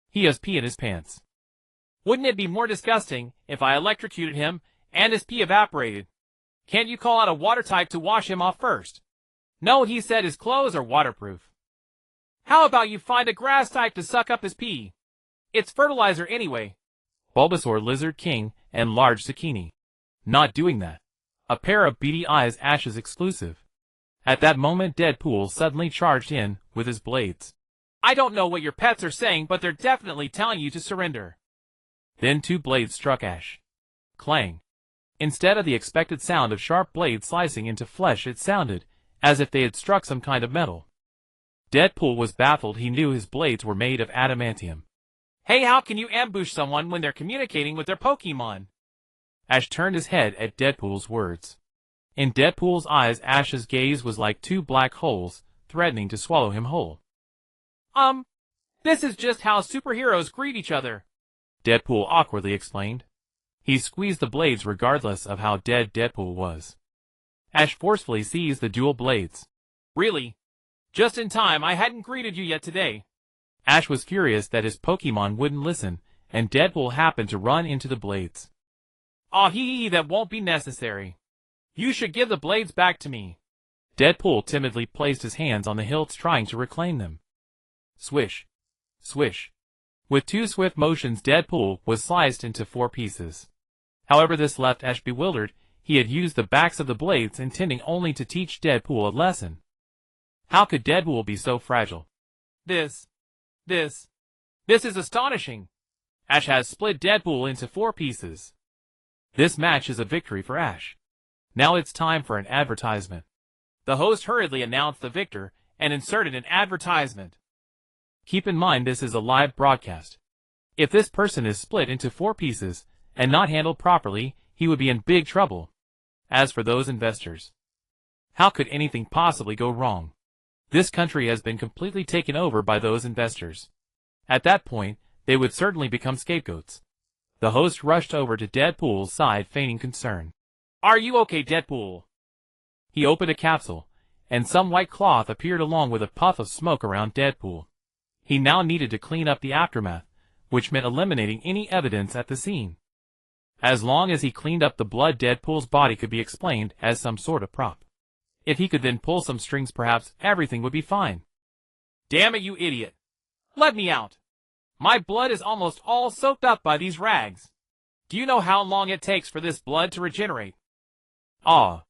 He has pee in his pants. Wouldn't it be more disgusting if I electrocuted him and his pee evaporated? Can't you call out a water type to wash him off first? No, he said his clothes are waterproof. How about you find a grass type to suck up his pee? It's fertilizer anyway. Bulbasaur, Lizard King, and Large Zucchini. Not doing that. A pair of beady eyes, Ash's exclusive. At that moment Deadpool suddenly charged in with his blades. I don't know what your pets are saying, but they're definitely telling you to surrender. Then two blades struck Ash. Clang. Instead of the expected sound of sharp blades slicing into flesh, it sounded as if they had struck some kind of metal. Deadpool was baffled. He knew his blades were made of adamantium. Hey, how can you ambush someone when they're communicating with their Pokemon? Ash turned his head at Deadpool's words. In Deadpool's eyes, Ash's gaze was like two black holes, threatening to swallow him whole. This is just how superheroes greet each other, Deadpool awkwardly explained. He squeezed the blades regardless of how dead Deadpool was. Ash forcefully seized the dual blades. Really? Just in time, I hadn't greeted you yet today. Ash was furious that his Pokemon wouldn't listen, and Deadpool happened to run into the blades. Aw that won't be necessary. You should give the blades back to me. Deadpool timidly placed his hands on the hilts trying to reclaim them. Swish. Swish. With two swift motions Deadpool was sliced into 4 pieces. However, this left Ash bewildered. He had used the backs of the blades intending only to teach Deadpool a lesson. How could Deadpool be so fragile? This is astonishing. Ash has split Deadpool into 4 pieces. This match is a victory for Ash. Now it's time for an advertisement. The host hurriedly announced the victor and inserted an advertisement. Keep in mind this is a live broadcast. If this person is split into 4 pieces and not handled properly, he would be in big trouble. As for those investors, how could anything possibly go wrong? This country has been completely taken over by those investors. At that point, they would certainly become scapegoats. The host rushed over to Deadpool's side, feigning concern. Are you okay, Deadpool? He opened a capsule, and some white cloth appeared along with a puff of smoke around Deadpool. He now needed to clean up the aftermath, which meant eliminating any evidence at the scene. As long as he cleaned up the blood, Deadpool's body could be explained as some sort of prop. If he could then pull some strings, perhaps everything would be fine. Damn it, you idiot! Let me out! My blood is almost all soaked up by these rags. Do you know how long it takes for this blood to regenerate? Ah,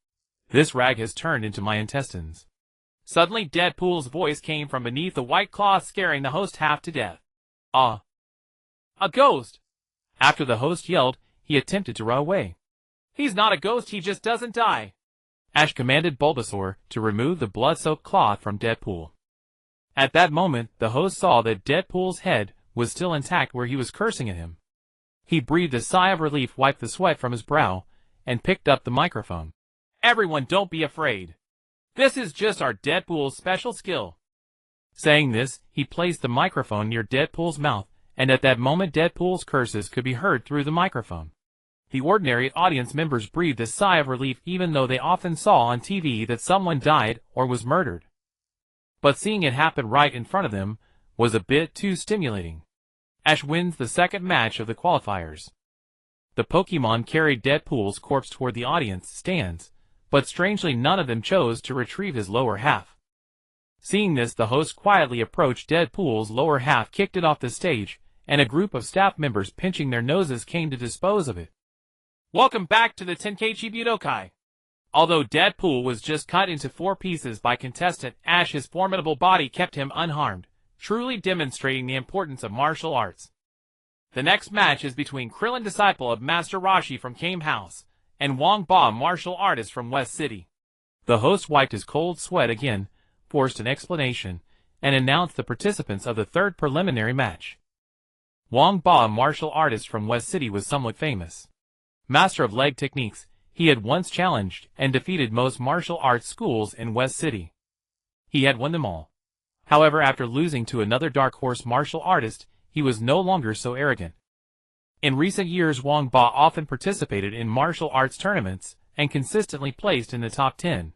this rag has turned into my intestines. Suddenly Deadpool's voice came from beneath the white cloth, scaring the host half to death. Ah! A ghost! After the host yelled, he attempted to run away. He's not a ghost, he just doesn't die. Ash commanded Bulbasaur to remove the blood-soaked cloth from Deadpool. At that moment, the host saw that Deadpool's head was still intact where he was cursing at him. He breathed a sigh of relief, wiped the sweat from his brow, and picked up the microphone. Everyone, don't be afraid. This is just our Deadpool's special skill. Saying this, he placed the microphone near Deadpool's mouth, and at that moment Deadpool's curses could be heard through the microphone. The ordinary audience members breathed a sigh of relief, even though they often saw on TV that someone died or was murdered. But seeing it happen right in front of them was a bit too stimulating. Ash wins the second match of the qualifiers. The Pokemon carried Deadpool's corpse toward the audience stands, but strangely none of them chose to retrieve his lower half. Seeing this, the host quietly approached Deadpool's lower half, kicked it off the stage, and a group of staff members pinching their noses came to dispose of it. Welcome back to the Tenkaichi Budokai. Although Deadpool was just cut into 4 pieces by contestant Ash, his formidable body kept him unharmed, truly demonstrating the importance of martial arts. The next match is between Krillin, disciple of Master Roshi from Kame House, and Wong Ba, martial artist from West City. The host wiped his cold sweat again, forced an explanation, and announced the participants of the third preliminary match. Wong Ba, martial artist from West City, was somewhat famous. Master of leg techniques, he had once challenged and defeated most martial arts schools in West City. He had won them all. However, after losing to another dark horse martial artist, he was no longer so arrogant. In recent years, Wang Ba often participated in martial arts tournaments and consistently placed in the top 10.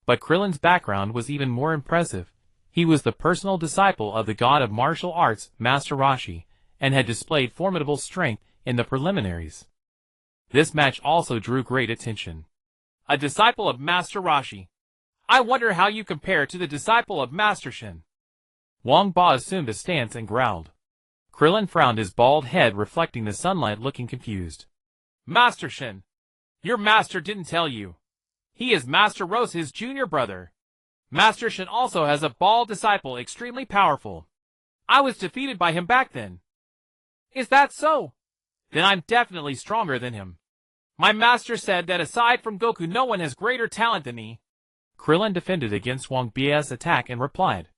But Krillin's background was even more impressive. He was the personal disciple of the god of martial arts, Master Roshi, and had displayed formidable strength in the preliminaries. This match also drew great attention. A disciple of Master Roshi. I wonder how you compare to the disciple of Master Shin. Wang Ba assumed a stance and growled. Krillin frowned, his bald head reflecting the sunlight, looking confused. Master Shin. Your master didn't tell you. He is Master Rose, his junior brother. Master Shin also has a bald disciple extremely powerful. I was defeated by him back then. Is that so? Then I'm definitely stronger than him. My master said that aside from Goku, no one has greater talent than me. Krillin defended against Wang Ba's attack and replied.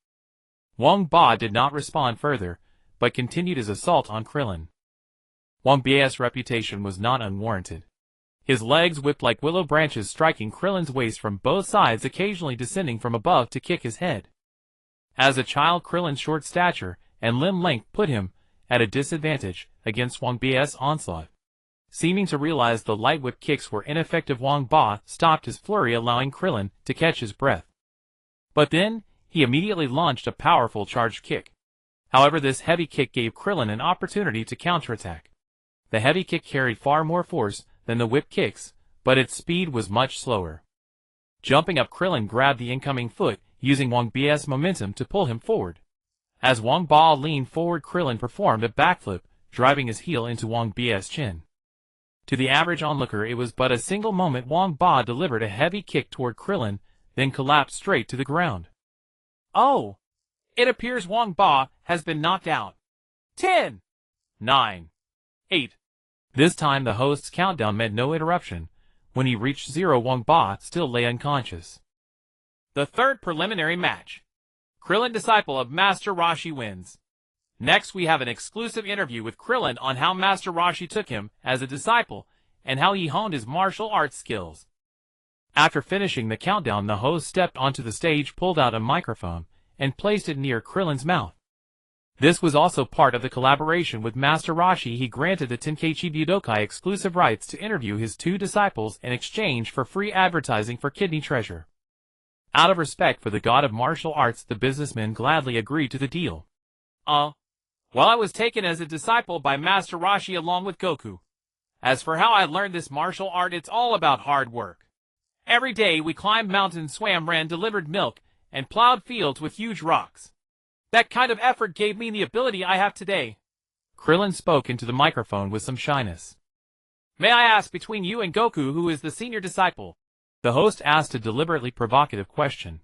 Wang Ba did not respond further, but continued his assault on Krillin. Wang Ba's reputation was not unwarranted. His legs whipped like willow branches, striking Krillin's waist from both sides, occasionally descending from above to kick his head. As a child, Krillin's short stature and limb length put him at a disadvantage against Wang Ba's onslaught. Seeming to realize the light whip kicks were ineffective, Wang Ba stopped his flurry, allowing Krillin to catch his breath. But then, he immediately launched a powerful charged kick. However, this heavy kick gave Krillin an opportunity to counterattack. The heavy kick carried far more force than the whip kicks, but its speed was much slower. Jumping up, Krillin grabbed the incoming foot, using Wang Ba's momentum to pull him forward. As Wang Ba leaned forward, Krillin performed a backflip, driving his heel into Wang Ba's chin. To the average onlooker, it was but a single moment. Wang Ba delivered a heavy kick toward Krillin, then collapsed straight to the ground. Oh! It appears Wang Ba has been knocked out. 10, 9, 8. This time the host's countdown met no interruption. When he reached 0, Wang Ba still lay unconscious. The third preliminary match. Krillin, disciple of Master Roshi, wins. Next, we have an exclusive interview with Krillin on how Master Roshi took him as a disciple and how he honed his martial arts skills. After finishing the countdown, the host stepped onto the stage, pulled out a microphone, and placed it near Krillin's mouth. This was also part of the collaboration with Master Roshi. He granted the Tenkaichi Budokai exclusive rights to interview his two disciples in exchange for free advertising for Kidney Treasure. Out of respect for the god of martial arts, the businessmen gladly agreed to the deal. Well, I was taken as a disciple by Master Roshi along with Goku. As for how I learned this martial art, it's all about hard work. Every day we climbed mountains, swam, ran, delivered milk, and plowed fields with huge rocks. That kind of effort gave me the ability I have today. Krillin spoke into the microphone with some shyness. May I ask, between you and Goku, who is the senior disciple? The host asked a deliberately provocative question.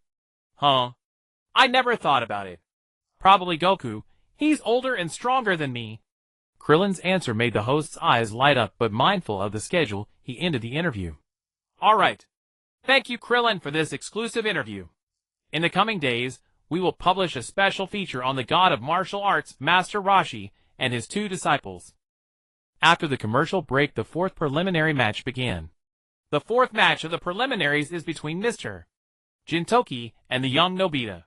I never thought about it. Probably Goku. He's older and stronger than me. Krillin's answer made the host's eyes light up, but mindful of the schedule, he ended the interview. All right. Thank you, Krillin, for this exclusive interview. In the coming days, we will publish a special feature on the god of martial arts, Master Roshi, and his two disciples. After the commercial break, the fourth preliminary match began. The fourth match of the preliminaries is between Mr. Jintoki and the young Nobita.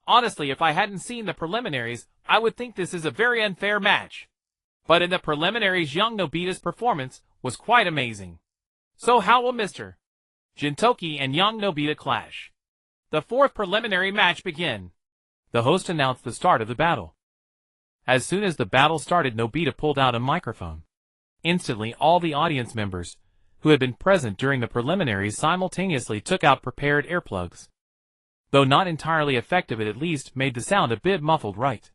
Honestly, if I hadn't seen the preliminaries, I would think this is a very unfair match. But in the preliminaries, young Nobita's performance was quite amazing. So how will Mr. Jintoki and young Nobita clash? The fourth preliminary match begin. The host announced the start of the battle. As soon as the battle started, Nobita pulled out a microphone. Instantly, all the audience members, who had been present during the preliminaries, simultaneously took out prepared earplugs. Though not entirely effective, it at least made the sound a bit muffled, right?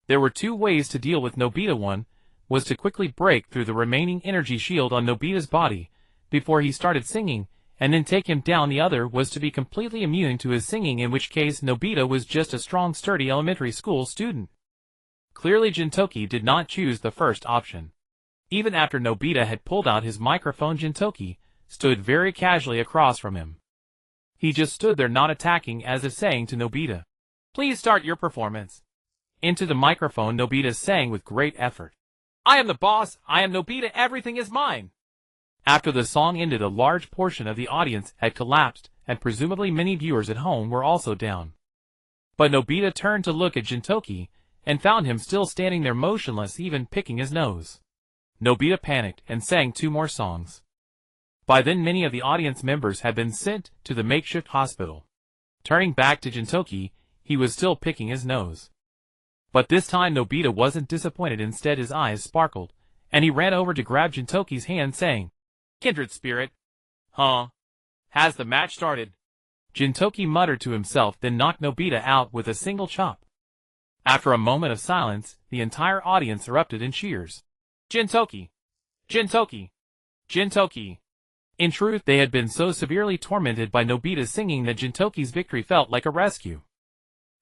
There were two ways to deal with Nobita. One was to quickly break through the remaining energy shield on Nobita's body before he started singing, and then take him down. The other was to be completely immune to his singing, in which case Nobita was just a strong, sturdy elementary school student. Clearly, Jintoki did not choose the first option. Even after Nobita had pulled out his microphone, Jintoki stood very casually across from him. He just stood there, not attacking, as if saying to Nobita, "Please start your performance." Into the microphone, Nobita sang with great effort, "I am the boss, I am Nobita, everything is mine." After the song ended, a large portion of the audience had collapsed, and presumably many viewers at home were also down. But Nobita turned to look at Gintoki, and found him still standing there motionless, even picking his nose. Nobita panicked and sang 2 more songs. By then many of the audience members had been sent to the makeshift hospital. Turning back to Gintoki, he was still picking his nose. But this time Nobita wasn't disappointed. Instead his eyes sparkled, and he ran over to grab Gintoki's hand, saying, "Kindred spirit. Huh? Has the match started?" Gintoki muttered to himself, then knocked Nobita out with a single chop. After a moment of silence, the entire audience erupted in cheers. "Gintoki! Gintoki! Gintoki!" In truth, they had been so severely tormented by Nobita's singing that Gintoki's victory felt like a rescue.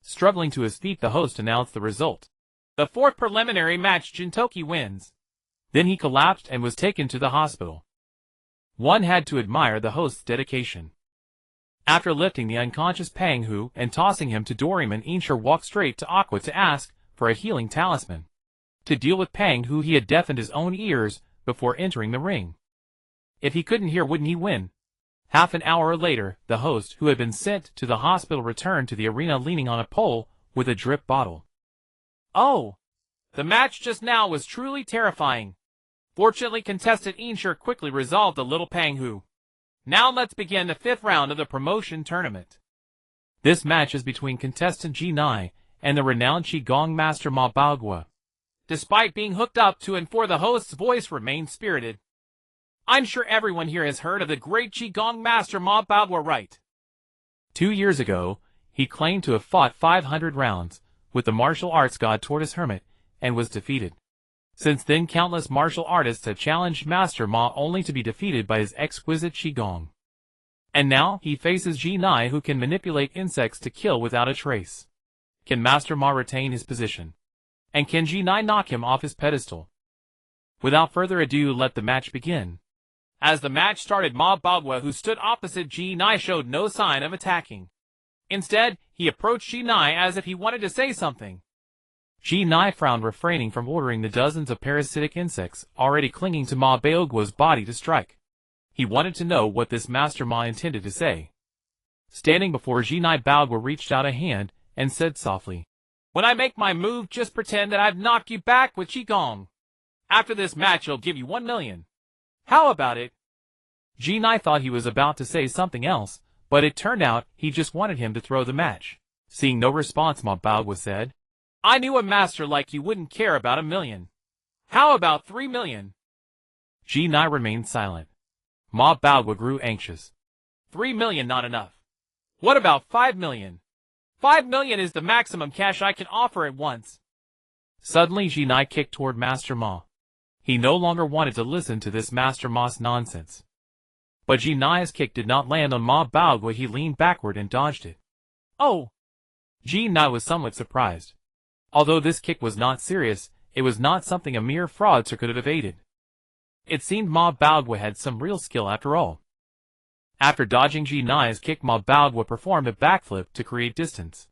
Struggling to his feet, the host announced the result. "The 4th preliminary match, Gintoki wins." Then he collapsed and was taken to the hospital. One had to admire the host's dedication. After lifting the unconscious Panghu and tossing him to Doraemon, Einshir walked straight to Aqua to ask for a healing talisman. To deal with Panghu, he had deafened his own ears before entering the ring. If he couldn't hear, wouldn't he win? Half an hour later, the host, who had been sent to the hospital, returned to the arena leaning on a pole with a drip bottle. "Oh! The match just now was truly terrifying. Fortunately, contestant Einshir quickly resolved the little Panghu. Now let's begin the 5th round of the promotion tournament." This match is between contestant Jinai and the renowned Qigong master Ma Baoguo. Despite being hooked up to and for, the host's voice remained spirited. "I'm sure everyone here has heard of the great Qigong master Ma Baoguo, right?" 2 years ago, he claimed to have fought 500 rounds with the martial arts god Tortoise Hermit and was defeated. Since then, countless martial artists have challenged Master Ma only to be defeated by his exquisite Qigong. And now, he faces Jinai, who can manipulate insects to kill without a trace. Can Master Ma retain his position? And can Jinai knock him off his pedestal? Without further ado, let the match begin. As the match started, Ma Baoguo, who stood opposite Jinai, showed no sign of attacking. Instead, he approached Jinai as if he wanted to say something. Jinai frowned, refraining from ordering the dozens of parasitic insects already clinging to Ma Baoguo's body to strike. He wanted to know what this Master Ma intended to say. Standing before Jinai, Baoguo reached out a hand and said softly, "When I make my move, just pretend that I've knocked you back with Qigong. After this match, I'll give you 1 million. How about it?" Jinai thought he was about to say something else, but it turned out he just wanted him to throw the match. Seeing no response, Ma Baoguo said, "I knew a master like you wouldn't care about 1 million. How about 3 million? Jinai remained silent. Ma Baoguo grew anxious. 3 million not enough. What about 5 million? 5 million is the maximum cash I can offer at once." Suddenly Jinai kicked toward Master Ma. He no longer wanted to listen to this Master Ma's nonsense. But Jinai's kick did not land on Ma Baoguo. He leaned backward and dodged it. "Oh!" Jinai was somewhat surprised. Although this kick was not serious, it was not something a mere fraudster could have evaded. It seemed Ma Baoguo had some real skill after all. After dodging Jinai's kick, Ma Baoguo performed a backflip to create distance.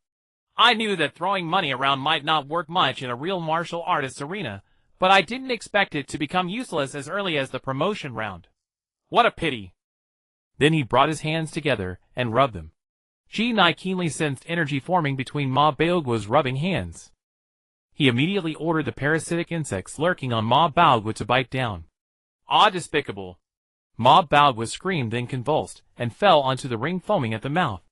"I knew that throwing money around might not work much in a real martial artist's arena, but I didn't expect it to become useless as early as the promotion round. What a pity." Then he brought his hands together and rubbed them. Jinai keenly sensed energy forming between Ma Baoguo's rubbing hands. He immediately ordered the parasitic insects lurking on Ma Baoguo to bite down. "Ah, despicable!" Ma Baoguo screamed, then convulsed, and fell onto the ring, foaming at the mouth.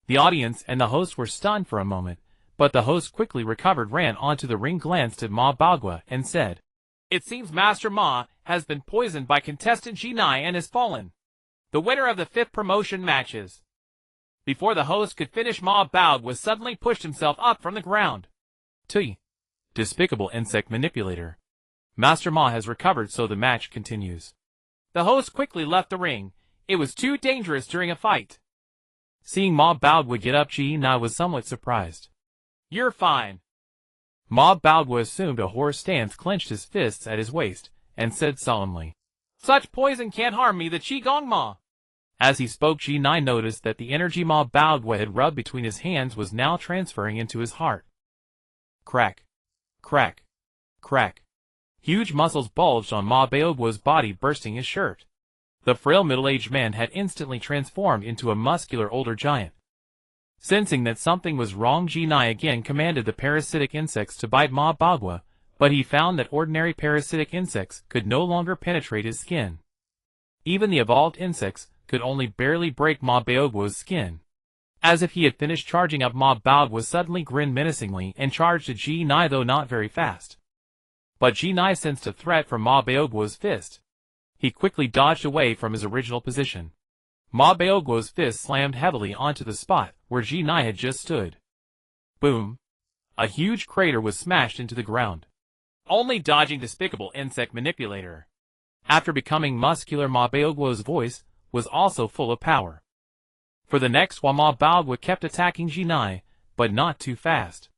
The audience and the host were stunned for a moment, but the host quickly recovered, ran onto the ring, glanced at Ma Baoguo, and said, "It seems Master Ma has been poisoned by contestant Jinai and has fallen. The winner of the 5th promotion matches." Before the host could finish, Ma Baoguo suddenly pushed himself up from the ground. "Tui, despicable insect manipulator. Master Ma has recovered, so the match continues." The host quickly left the ring. It was too dangerous during a fight. Seeing Ma Baoguo get up, Jinai was somewhat surprised. "You're fine." Ma Baoguo assumed a horror stance, clenched his fists at his waist, and said solemnly, "Such poison can't harm me, the Qigong Ma." As he spoke, Jinai noticed that the energy Ma Baoguo had rubbed between his hands was now transferring into his heart. Crack. Crack. Crack. Huge muscles bulged on Ma Baoguo's body, bursting his shirt. The frail middle-aged man had instantly transformed into a muscular older giant. Sensing that something was wrong, Jinai again commanded the parasitic insects to bite Ma Bagua, but he found that ordinary parasitic insects could no longer penetrate his skin. Even the evolved insects could only barely break Ma Baogua's skin. As if he had finished charging up, Ma Bagua suddenly grinned menacingly and charged at Jinai, though not very fast. But Jinai sensed a threat from Ma Baogua's fist. He quickly dodged away from his original position. Ma Baogua's fist slammed heavily onto the spot where Jinai had just stood. Boom! A huge crater was smashed into the ground. Only dodging, despicable insect manipulator. After becoming muscular, Ma Baogua's voice was also full of power. For the next while, Ma Bagua kept attacking Jinai, but not too fast.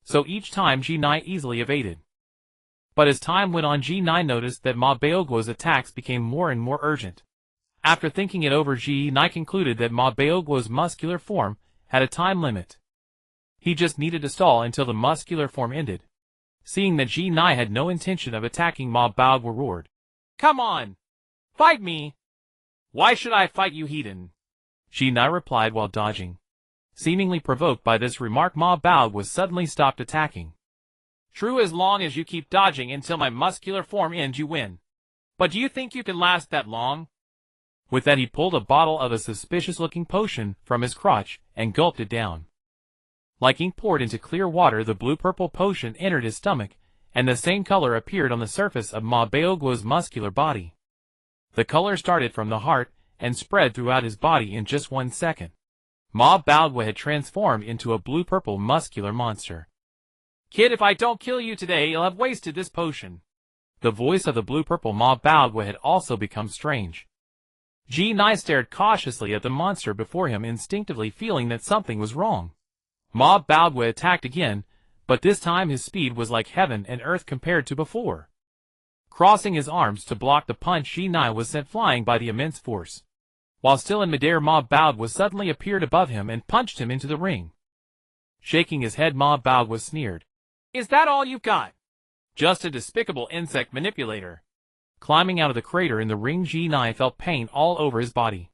So each time Jinai easily evaded. But as time went on, Jinai noticed that Ma Baogua's attacks became more and more urgent. After thinking it over, Jinai concluded that Ma Baogua's muscular form had a time limit. He just needed to stall until the muscular form ended. Seeing that Jinai had no intention of attacking, Ma Bagua roared, "Come on! Fight me! Why should I fight you, heathen?" Jinai replied while dodging. Seemingly provoked by this remark, Ma Bagua suddenly stopped attacking. "True, as long as you keep dodging until my muscular form ends, you win. But do you think you can last that long?" With that, he pulled a bottle of a suspicious-looking potion from his crotch and gulped it down. Like ink poured into clear water, the blue-purple potion entered his stomach, and the same color appeared on the surface of Ma Baogua's muscular body. The color started from the heart and spread throughout his body in just 1 second. Ma Bagua had transformed into a blue-purple muscular monster. "Kid, if I don't kill you today, you'll have wasted this potion." The voice of the blue-purple Ma Bagua had also become strange. Jinai stared cautiously at the monster before him, instinctively feeling that something was wrong. Ma Bagua attacked again, but this time his speed was like heaven and earth compared to before. Crossing his arms to block the punch, Jinai was sent flying by the immense force. While still in midair, Ma Bagua suddenly appeared above him and punched him into the ring. Shaking his head, Ma Bagua sneered, "Is that all you've got? Just a despicable insect manipulator." Climbing out of the crater in the ring, Jinai felt pain all over his body.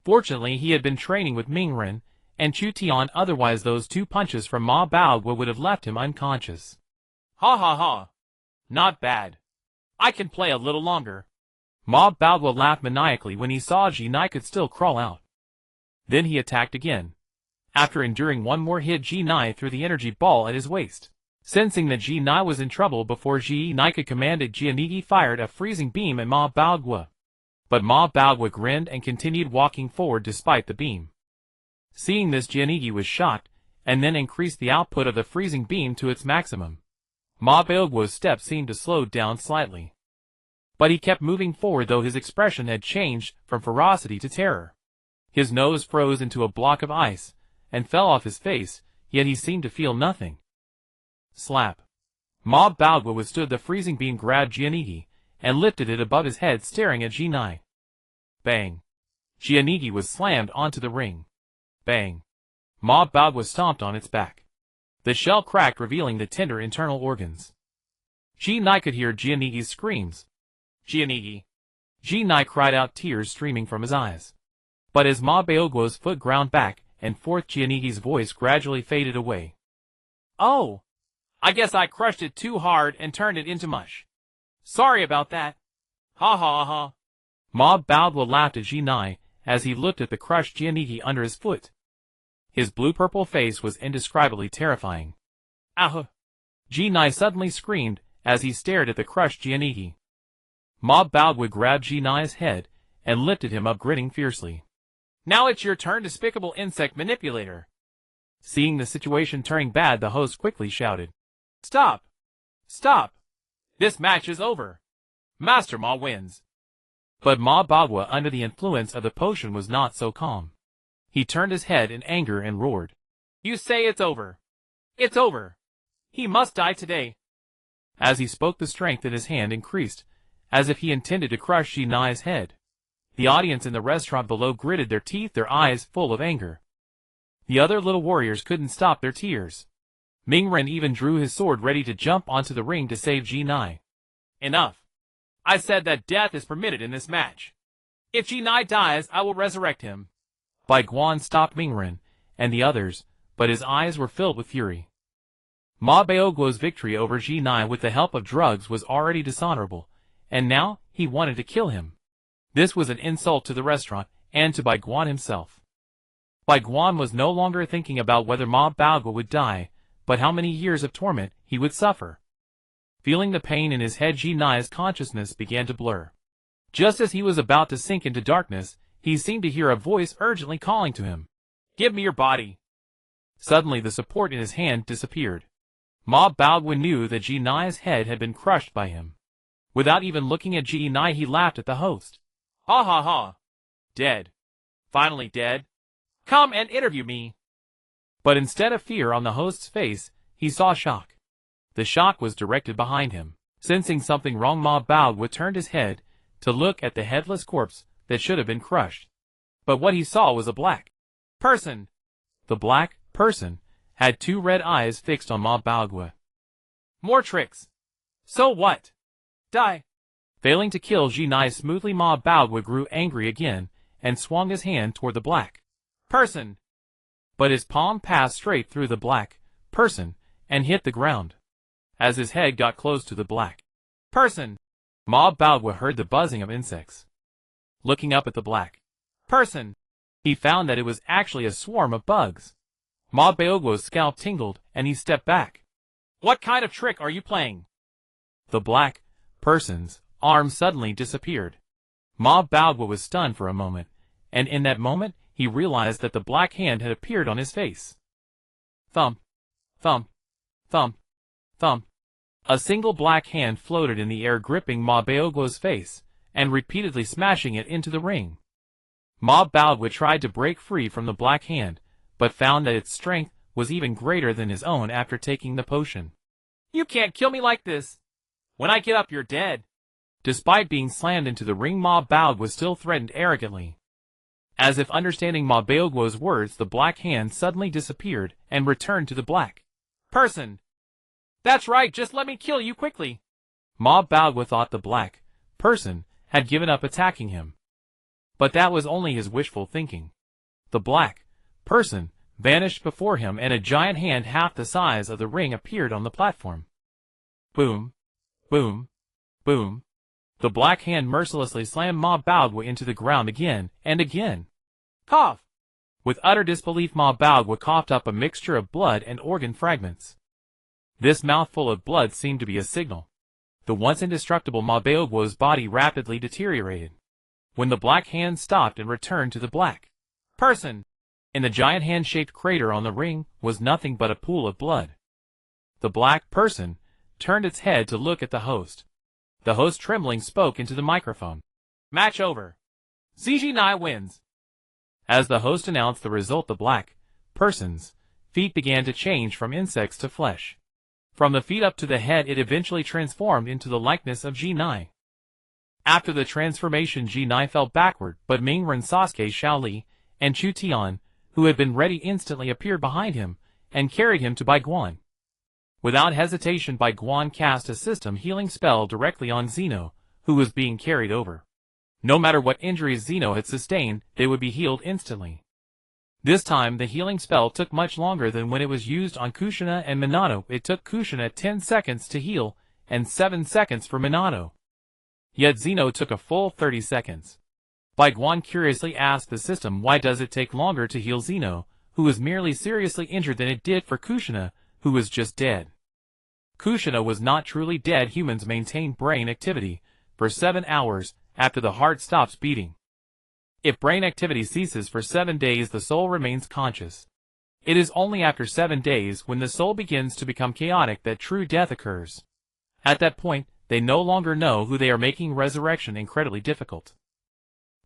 Fortunately, he had been training with Mingren and Chu Tian, otherwise those 2 punches from Ma Bagua would have left him unconscious. "Ha ha ha. Not bad. I can play a little longer." Ma Bagua laughed maniacally when he saw Jinai could still crawl out. Then he attacked again. After enduring one more hit, Jinai threw the energy ball at his waist. Sensing that Jinai was in trouble before Jinai could command it, Jianigi fired a freezing beam at Ma Bagua. But Ma Bagua grinned and continued walking forward despite the beam. Seeing this, Jianigi was shocked, and then increased the output of the freezing beam to its maximum. Ma Baogua's steps seemed to slow down slightly. But he kept moving forward, though his expression had changed from ferocity to terror. His nose froze into a block of ice, and fell off his face, yet he seemed to feel nothing. Slap! Ma Bagua withstood the freezing beam, grabbed Jianigi, and lifted it above his head, staring at Jinai. Bang! Jianigi was slammed onto the ring. Bang! Ma Bagua stomped on its back. The shell cracked, revealing the tender internal organs. Jinai could hear Jianigi's screams. "Jianigi!" Jinai cried out, tears streaming from his eyes. But as Ma Baogua's foot ground back and forth, Jianigi's voice gradually faded away. "Oh! I guess I crushed it too hard and turned it into mush. Sorry about that. Ha ha ha." Ma Bagua laughed at Jinai as he looked at the crushed Jianigi under his foot. His blue-purple face was indescribably terrifying. "Ah!" Jinai suddenly screamed as he stared at the crushed Jianigi. Ma Bagua grabbed Jinai's head and lifted him up, grinning fiercely. "Now it's your turn, despicable insect manipulator." Seeing the situation turning bad, the host quickly shouted, "Stop! Stop! This match is over. Master Ma wins." But Ma Bagua, under the influence of the potion, was not so calm. He turned his head in anger and roared, "You say it's over. It's over. He must die today." As he spoke, the strength in his hand increased, as if he intended to crush Jinai's head. The audience in the restaurant below gritted their teeth, their eyes full of anger. The other little warriors couldn't stop their tears. Mingren even drew his sword, ready to jump onto the ring to save Jinai. "Enough. I said that death is permitted in this match. If G9 dies, I will resurrect him. Bai Guan stopped Mingren and the others, but his eyes were filled with fury. Ma Baoguo's victory over G9 with the help of drugs was already dishonorable, and now he wanted to kill him. This was an insult to the restaurant and to Bai Guan himself. Bai Guan was no longer thinking about whether Ma Baoguo would die, but how many years of torment he would suffer. Feeling the pain in his head, G9's consciousness began to blur. Just as he was about to sink into darkness, he seemed to hear a voice urgently calling to him. Give me your body. Suddenly the support in his hand disappeared. Ma Baoguo knew that G9's head had been crushed by him. Without even looking at G9, he laughed at the host. Ha ha ha. Dead. Finally dead. Come and interview me. But instead of fear on the host's face, he saw shock. The shock was directed behind him. Sensing something wrong, Ma Baoguo turned his head to look at the headless corpse that should have been crushed. But what he saw was a black person. The black person had two red eyes fixed on Ma Baoguo. More tricks. So what? Die. Failing to kill G9 smoothly, Ma Baoguo grew angry again and swung his hand toward the black person. But his palm passed straight through the black person and hit the ground. As his head got close to the black person, Ma Baoguo heard the buzzing of insects. Looking up at the black person, he found that it was actually a swarm of bugs. Ma Baoguo's scalp tingled and he stepped back. What kind of trick are you playing? The black person's arm suddenly disappeared. Ma Baoguo was stunned for a moment, and in that moment he realized that the black hand had appeared on his face. Thump, thump, thump, thump. A single black hand floated in the air, gripping Ma Baoguo's face and repeatedly smashing it into the ring. Ma Baoguo tried to break free from the black hand, but found that its strength was even greater than his own after taking the potion. You can't kill me like this. When I get up, you're dead. Despite being slammed into the ring, Ma Baoguo still threatened arrogantly. As if understanding Ma Baoguo's words, the black hand suddenly disappeared and returned to the black person. That's right, just let me kill you quickly. Ma Baoguo thought the black person had given up attacking him. But that was only his wishful thinking. The black person vanished before him and a giant hand half the size of the ring appeared on the platform. Boom, boom, boom. The black hand mercilessly slammed Ma Baoguo into the ground again and again. Cough! With utter disbelief, Ma Baoguo coughed up a mixture of blood and organ fragments. This mouthful of blood seemed to be a signal. The once indestructible Ma Baoguo's body rapidly deteriorated. When the black hand stopped and returned to the black person, in the giant hand-shaped crater on the ring was nothing but a pool of blood. The black person turned its head to look at the host. The host, trembling, spoke into the microphone. Match over. ZG9 wins. As the host announced the result, the black person's feet began to change from insects to flesh. From the feet up to the head, it eventually transformed into the likeness of G9. After the transformation, G9 fell backward, but Mingren, Sasuke, Xiaoli, and Chu Tian, who had been ready, instantly appeared behind him and carried him to Bai Guan. Without hesitation, Bai Guan cast a system healing spell directly on Zeno, who was being carried over. No matter what injuries Zeno had sustained, they would be healed instantly. This time, the healing spell took much longer than when it was used on Kushina and Minato. It took Kushina 10 seconds to heal, and 7 seconds for Minato. Yet Zeno took a full 30 seconds. Bai Guan curiously asked the system, why does it take longer to heal Zeno, who was merely seriously injured, than it did for Kushina, who was just dead? Kushina was not truly dead. Humans maintain brain activity for 7 hours after the heart stops beating. If brain activity ceases for 7 days, the soul remains conscious. It is only after 7 days, when the soul begins to become chaotic, that true death occurs. At that point, they no longer know who they are, making resurrection incredibly difficult.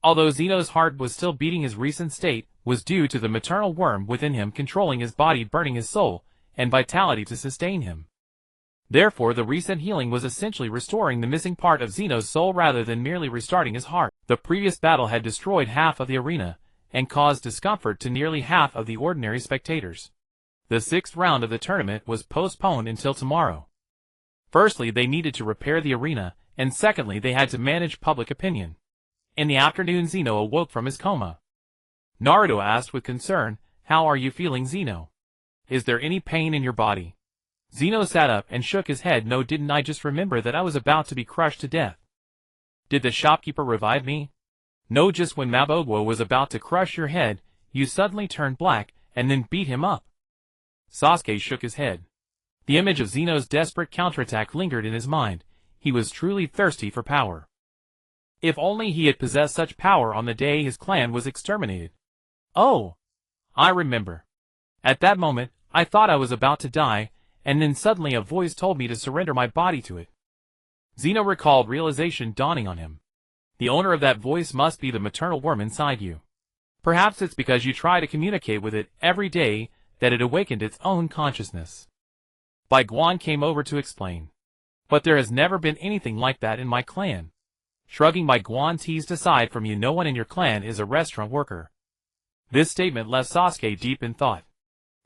Although Zeno's heart was still beating, his recent state was due to the maternal worm within him controlling his body, burning his soul and vitality to sustain him. Therefore, the recent healing was essentially restoring the missing part of Zeno's soul rather than merely restarting his heart. The previous battle had destroyed half of the arena and caused discomfort to nearly half of the ordinary spectators. The 6th round of the tournament was postponed until tomorrow. Firstly, they needed to repair the arena, and secondly, they had to manage public opinion. In the afternoon, Zeno awoke from his coma. Naruto asked with concern, "How are you feeling, Zeno? Is there any pain in your body?" Zeno sat up and shook his head. "No, didn't I just remember that I was about to be crushed to death? Did the shopkeeper revive me?" "No, just when Mabogwa was about to crush your head, you suddenly turned black and then beat him up." Sasuke shook his head. The image of Zeno's desperate counterattack lingered in his mind. He was truly thirsty for power. If only he had possessed such power on the day his clan was exterminated. "Oh, I remember. At that moment, I thought I was about to die, and then suddenly a voice told me to surrender my body to it." Zeno recalled realization dawning on him. The owner of that voice must be the maternal worm inside you. Perhaps it's because you try to communicate with it every day that it awakened its own consciousness. Bai Guan came over to explain. "But there has never been anything like that in my clan." Shrugging, Bai Guan teased, "Aside from you, no one in your clan is a restaurant worker." This statement left Sasuke deep in thought.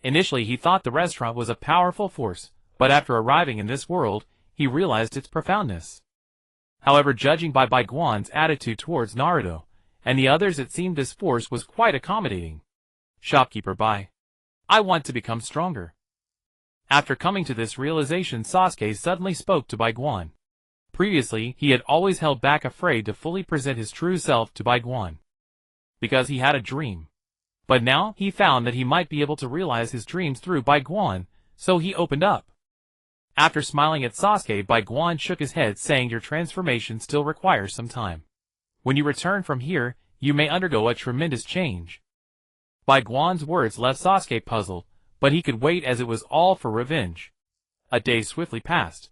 Initially he thought the restaurant was a powerful force, but after arriving in this world, he realized its profoundness. However, judging by Bai Guan's attitude towards Naruto and the others, it seemed this force was quite accommodating. "Shopkeeper Bai, I want to become stronger." After coming to this realization, Sasuke suddenly spoke to Bai Guan. Previously, he had always held back, afraid to fully present his true self to Bai Guan, because he had a dream. But now, he found that he might be able to realize his dreams through Bai Guan, so he opened up. After smiling at Sasuke, Bai Guan shook his head, saying, "Your transformation still requires some time. When you return from here, you may undergo a tremendous change." Bai Guan's words left Sasuke puzzled, but he could wait as it was all for revenge. A day swiftly passed.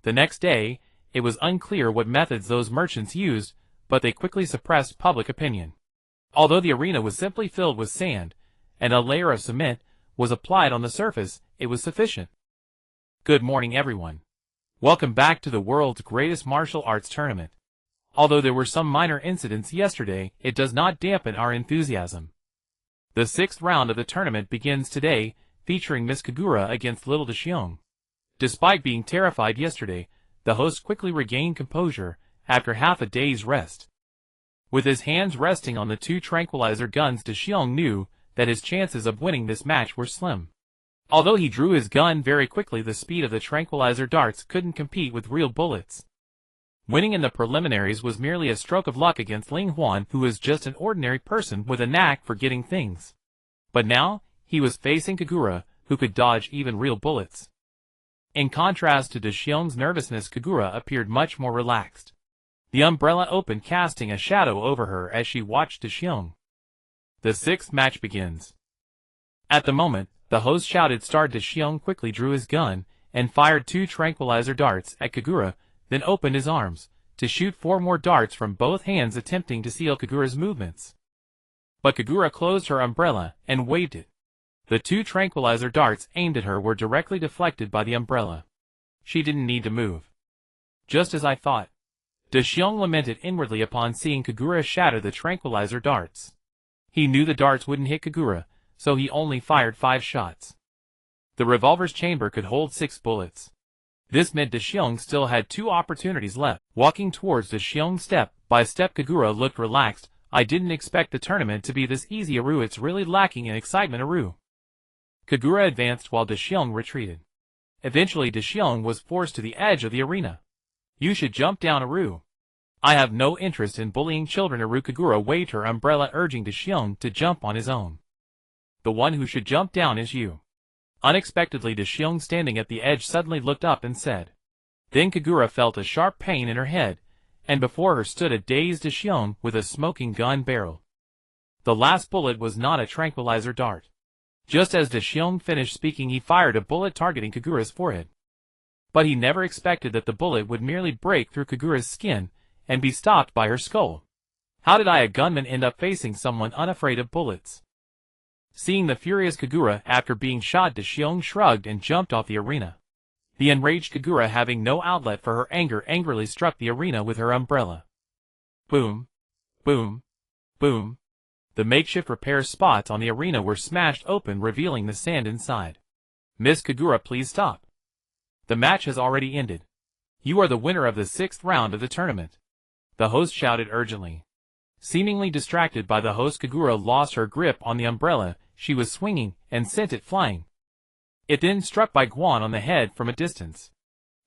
The next day, it was unclear what methods those merchants used, but they quickly suppressed public opinion. Although the arena was simply filled with sand, and a layer of cement was applied on the surface, it was sufficient. Good morning, everyone. Welcome back to the world's greatest martial arts tournament. Although there were some minor incidents yesterday, it does not dampen our enthusiasm. The 6th round of the tournament begins today, featuring Miss Kagura against Little Deshiong. Despite being terrified yesterday, the host quickly regained composure after half a day's rest. With his hands resting on the 2 tranquilizer guns, Deshiong knew that his chances of winning this match were slim. Although he drew his gun very quickly, the speed of the tranquilizer darts couldn't compete with real bullets. Winning in the preliminaries was merely a stroke of luck against Ling Huan, who was just an ordinary person with a knack for getting things. But now, he was facing Kagura, who could dodge even real bullets. In contrast to Deshiong's nervousness, Kagura appeared much more relaxed. The umbrella opened, casting a shadow over her as she watched Deshiong. The 6th match begins. At the moment, the host shouted start. Deshiong quickly drew his gun and fired 2 tranquilizer darts at Kagura, then opened his arms to shoot 4 more darts from both hands, attempting to seal Kagura's movements. But Kagura closed her umbrella and waved it. The 2 tranquilizer darts aimed at her were directly deflected by the umbrella. She didn't need to move. "Just as I thought." Deshiong lamented inwardly upon seeing Kagura shatter the tranquilizer darts. He knew the darts wouldn't hit Kagura, so he only fired 5 shots. The revolver's chamber could hold 6 bullets. This meant Deshiong still had 2 opportunities left. Walking towards Deshiong step by step, Kagura looked relaxed. "I didn't expect the tournament to be this easy, Aru. It's really lacking in excitement, Aru." Kagura advanced while Deshiong retreated. Eventually Deshiong was forced to the edge of the arena. "You should jump down, Aru." "I have no interest in bullying children, Aru." Kagura waved her umbrella, urging Deshiong to jump on his own. "The one who should jump down is you." Unexpectedly, Deshiong, standing at the edge, suddenly looked up and said. Then Kagura felt a sharp pain in her head, and before her stood a dazed Deshiong with a smoking gun barrel. The last bullet was not a tranquilizer dart. Just as Deshiong finished speaking, he fired a bullet targeting Kagura's forehead. But he never expected that the bullet would merely break through Kagura's skin and be stopped by her skull. How did a gunman end up facing someone unafraid of bullets? Seeing the furious Kagura after being shot, Deshiong shrugged and jumped off the arena. The enraged Kagura, having no outlet for her anger, angrily struck the arena with her umbrella. Boom, boom, boom. The makeshift repair spots on the arena were smashed open, revealing the sand inside. "Miss Kagura, please stop. The match has already ended. You are the winner of the 6th round of the tournament," the host shouted urgently. Seemingly distracted by the host, Kagura lost her grip on the umbrella she was swinging and sent it flying. It then struck Bai Guan on the head from a distance.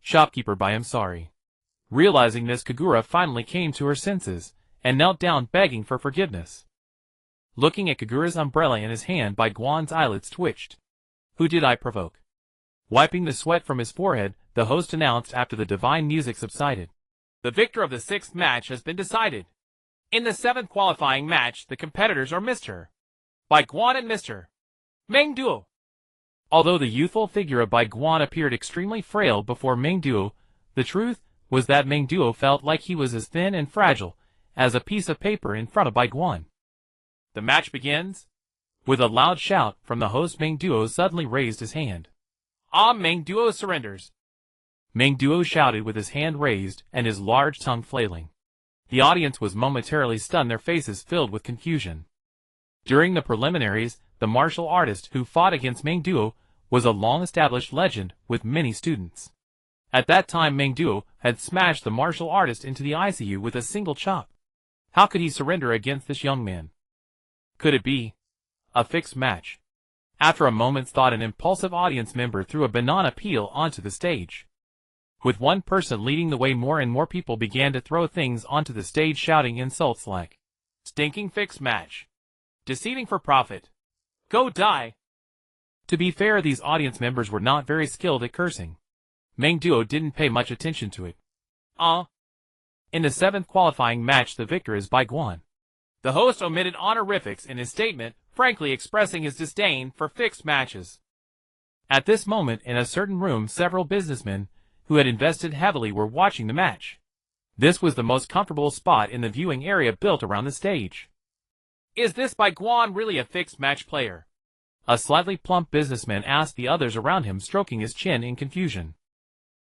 "Shopkeeper Bai, I'm sorry." Realizing this, Kagura finally came to her senses and knelt down begging for forgiveness. Looking at Kagura's umbrella in his hand, Bai Guan's eyelids twitched. "Who did I provoke?" Wiping the sweat from his forehead, the host announced after the divine music subsided. The victor of the 6th match has been decided. In the 7th qualifying match, the competitors are Mr. Bai Guan and Mr. Mengduo. Although the youthful figure of Bai Guan appeared extremely frail before Mengduo, the truth was that Mengduo felt like he was as thin and fragile as a piece of paper in front of Bai Guan. The match begins. With a loud shout from the host, Mengduo suddenly raised his hand. Mengduo surrenders. Mengduo shouted with his hand raised and his large tongue flailing. The audience was momentarily stunned, their faces filled with confusion. During the preliminaries, the martial artist who fought against Mengduo was a long-established legend with many students. At that time, Mengduo had smashed the martial artist into the ICU with a single chop. How could he surrender against this young man? Could it be a fixed match? After a moment's thought, an impulsive audience member threw a banana peel onto the stage. With one person leading the way, more and more people began to throw things onto the stage, shouting insults like, "Stinking fixed match. Deceiving for profit. Go die." To be fair, these audience members were not very skilled at cursing. Mengduo didn't pay much attention to it. In the 7th qualifying match, the victor is Bai Guan. The host omitted honorifics in his statement, frankly expressing his disdain for fixed matches. At this moment, in a certain room, several businessmen who had invested heavily were watching the match. This was the most comfortable spot in the viewing area built around the stage. "Is this Bai Guan really a fixed match player?" A slightly plump businessman asked the others around him, stroking his chin in confusion.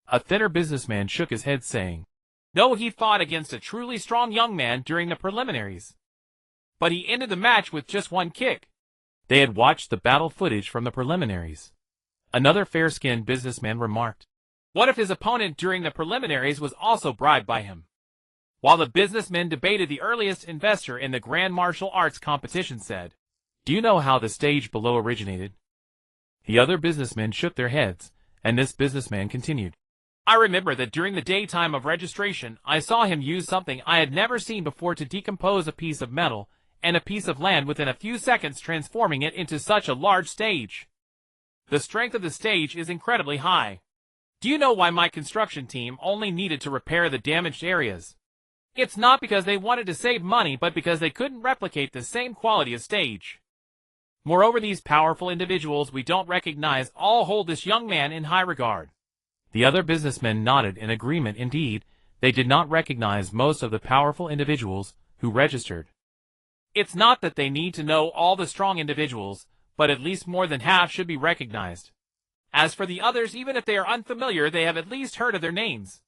A thinner businessman shook his head, saying, "No, he fought against a truly strong young man during the preliminaries. But he ended the match with just one kick." They had watched the battle footage from the preliminaries. Another fair-skinned businessman remarked, "What if his opponent during the preliminaries was also bribed by him?" While the businessmen debated, the earliest investor in the Grand Martial Arts competition said, "Do you know how the stage below originated?" The other businessmen shook their heads, and this businessman continued, "I remember that during the daytime of registration, I saw him use something I had never seen before to decompose a piece of metal and a piece of land within a few seconds, transforming it into such a large stage. The strength of the stage is incredibly high. Do you know why my construction team only needed to repair the damaged areas? It's not because they wanted to save money, but because they couldn't replicate the same quality of stage. Moreover, these powerful individuals we don't recognize all hold this young man in high regard." The other businessmen nodded in agreement. Indeed, they did not recognize most of the powerful individuals who registered. It's not that they need to know all the strong individuals, but at least more than half should be recognized. As for the others, even if they are unfamiliar, they have at least heard of their names.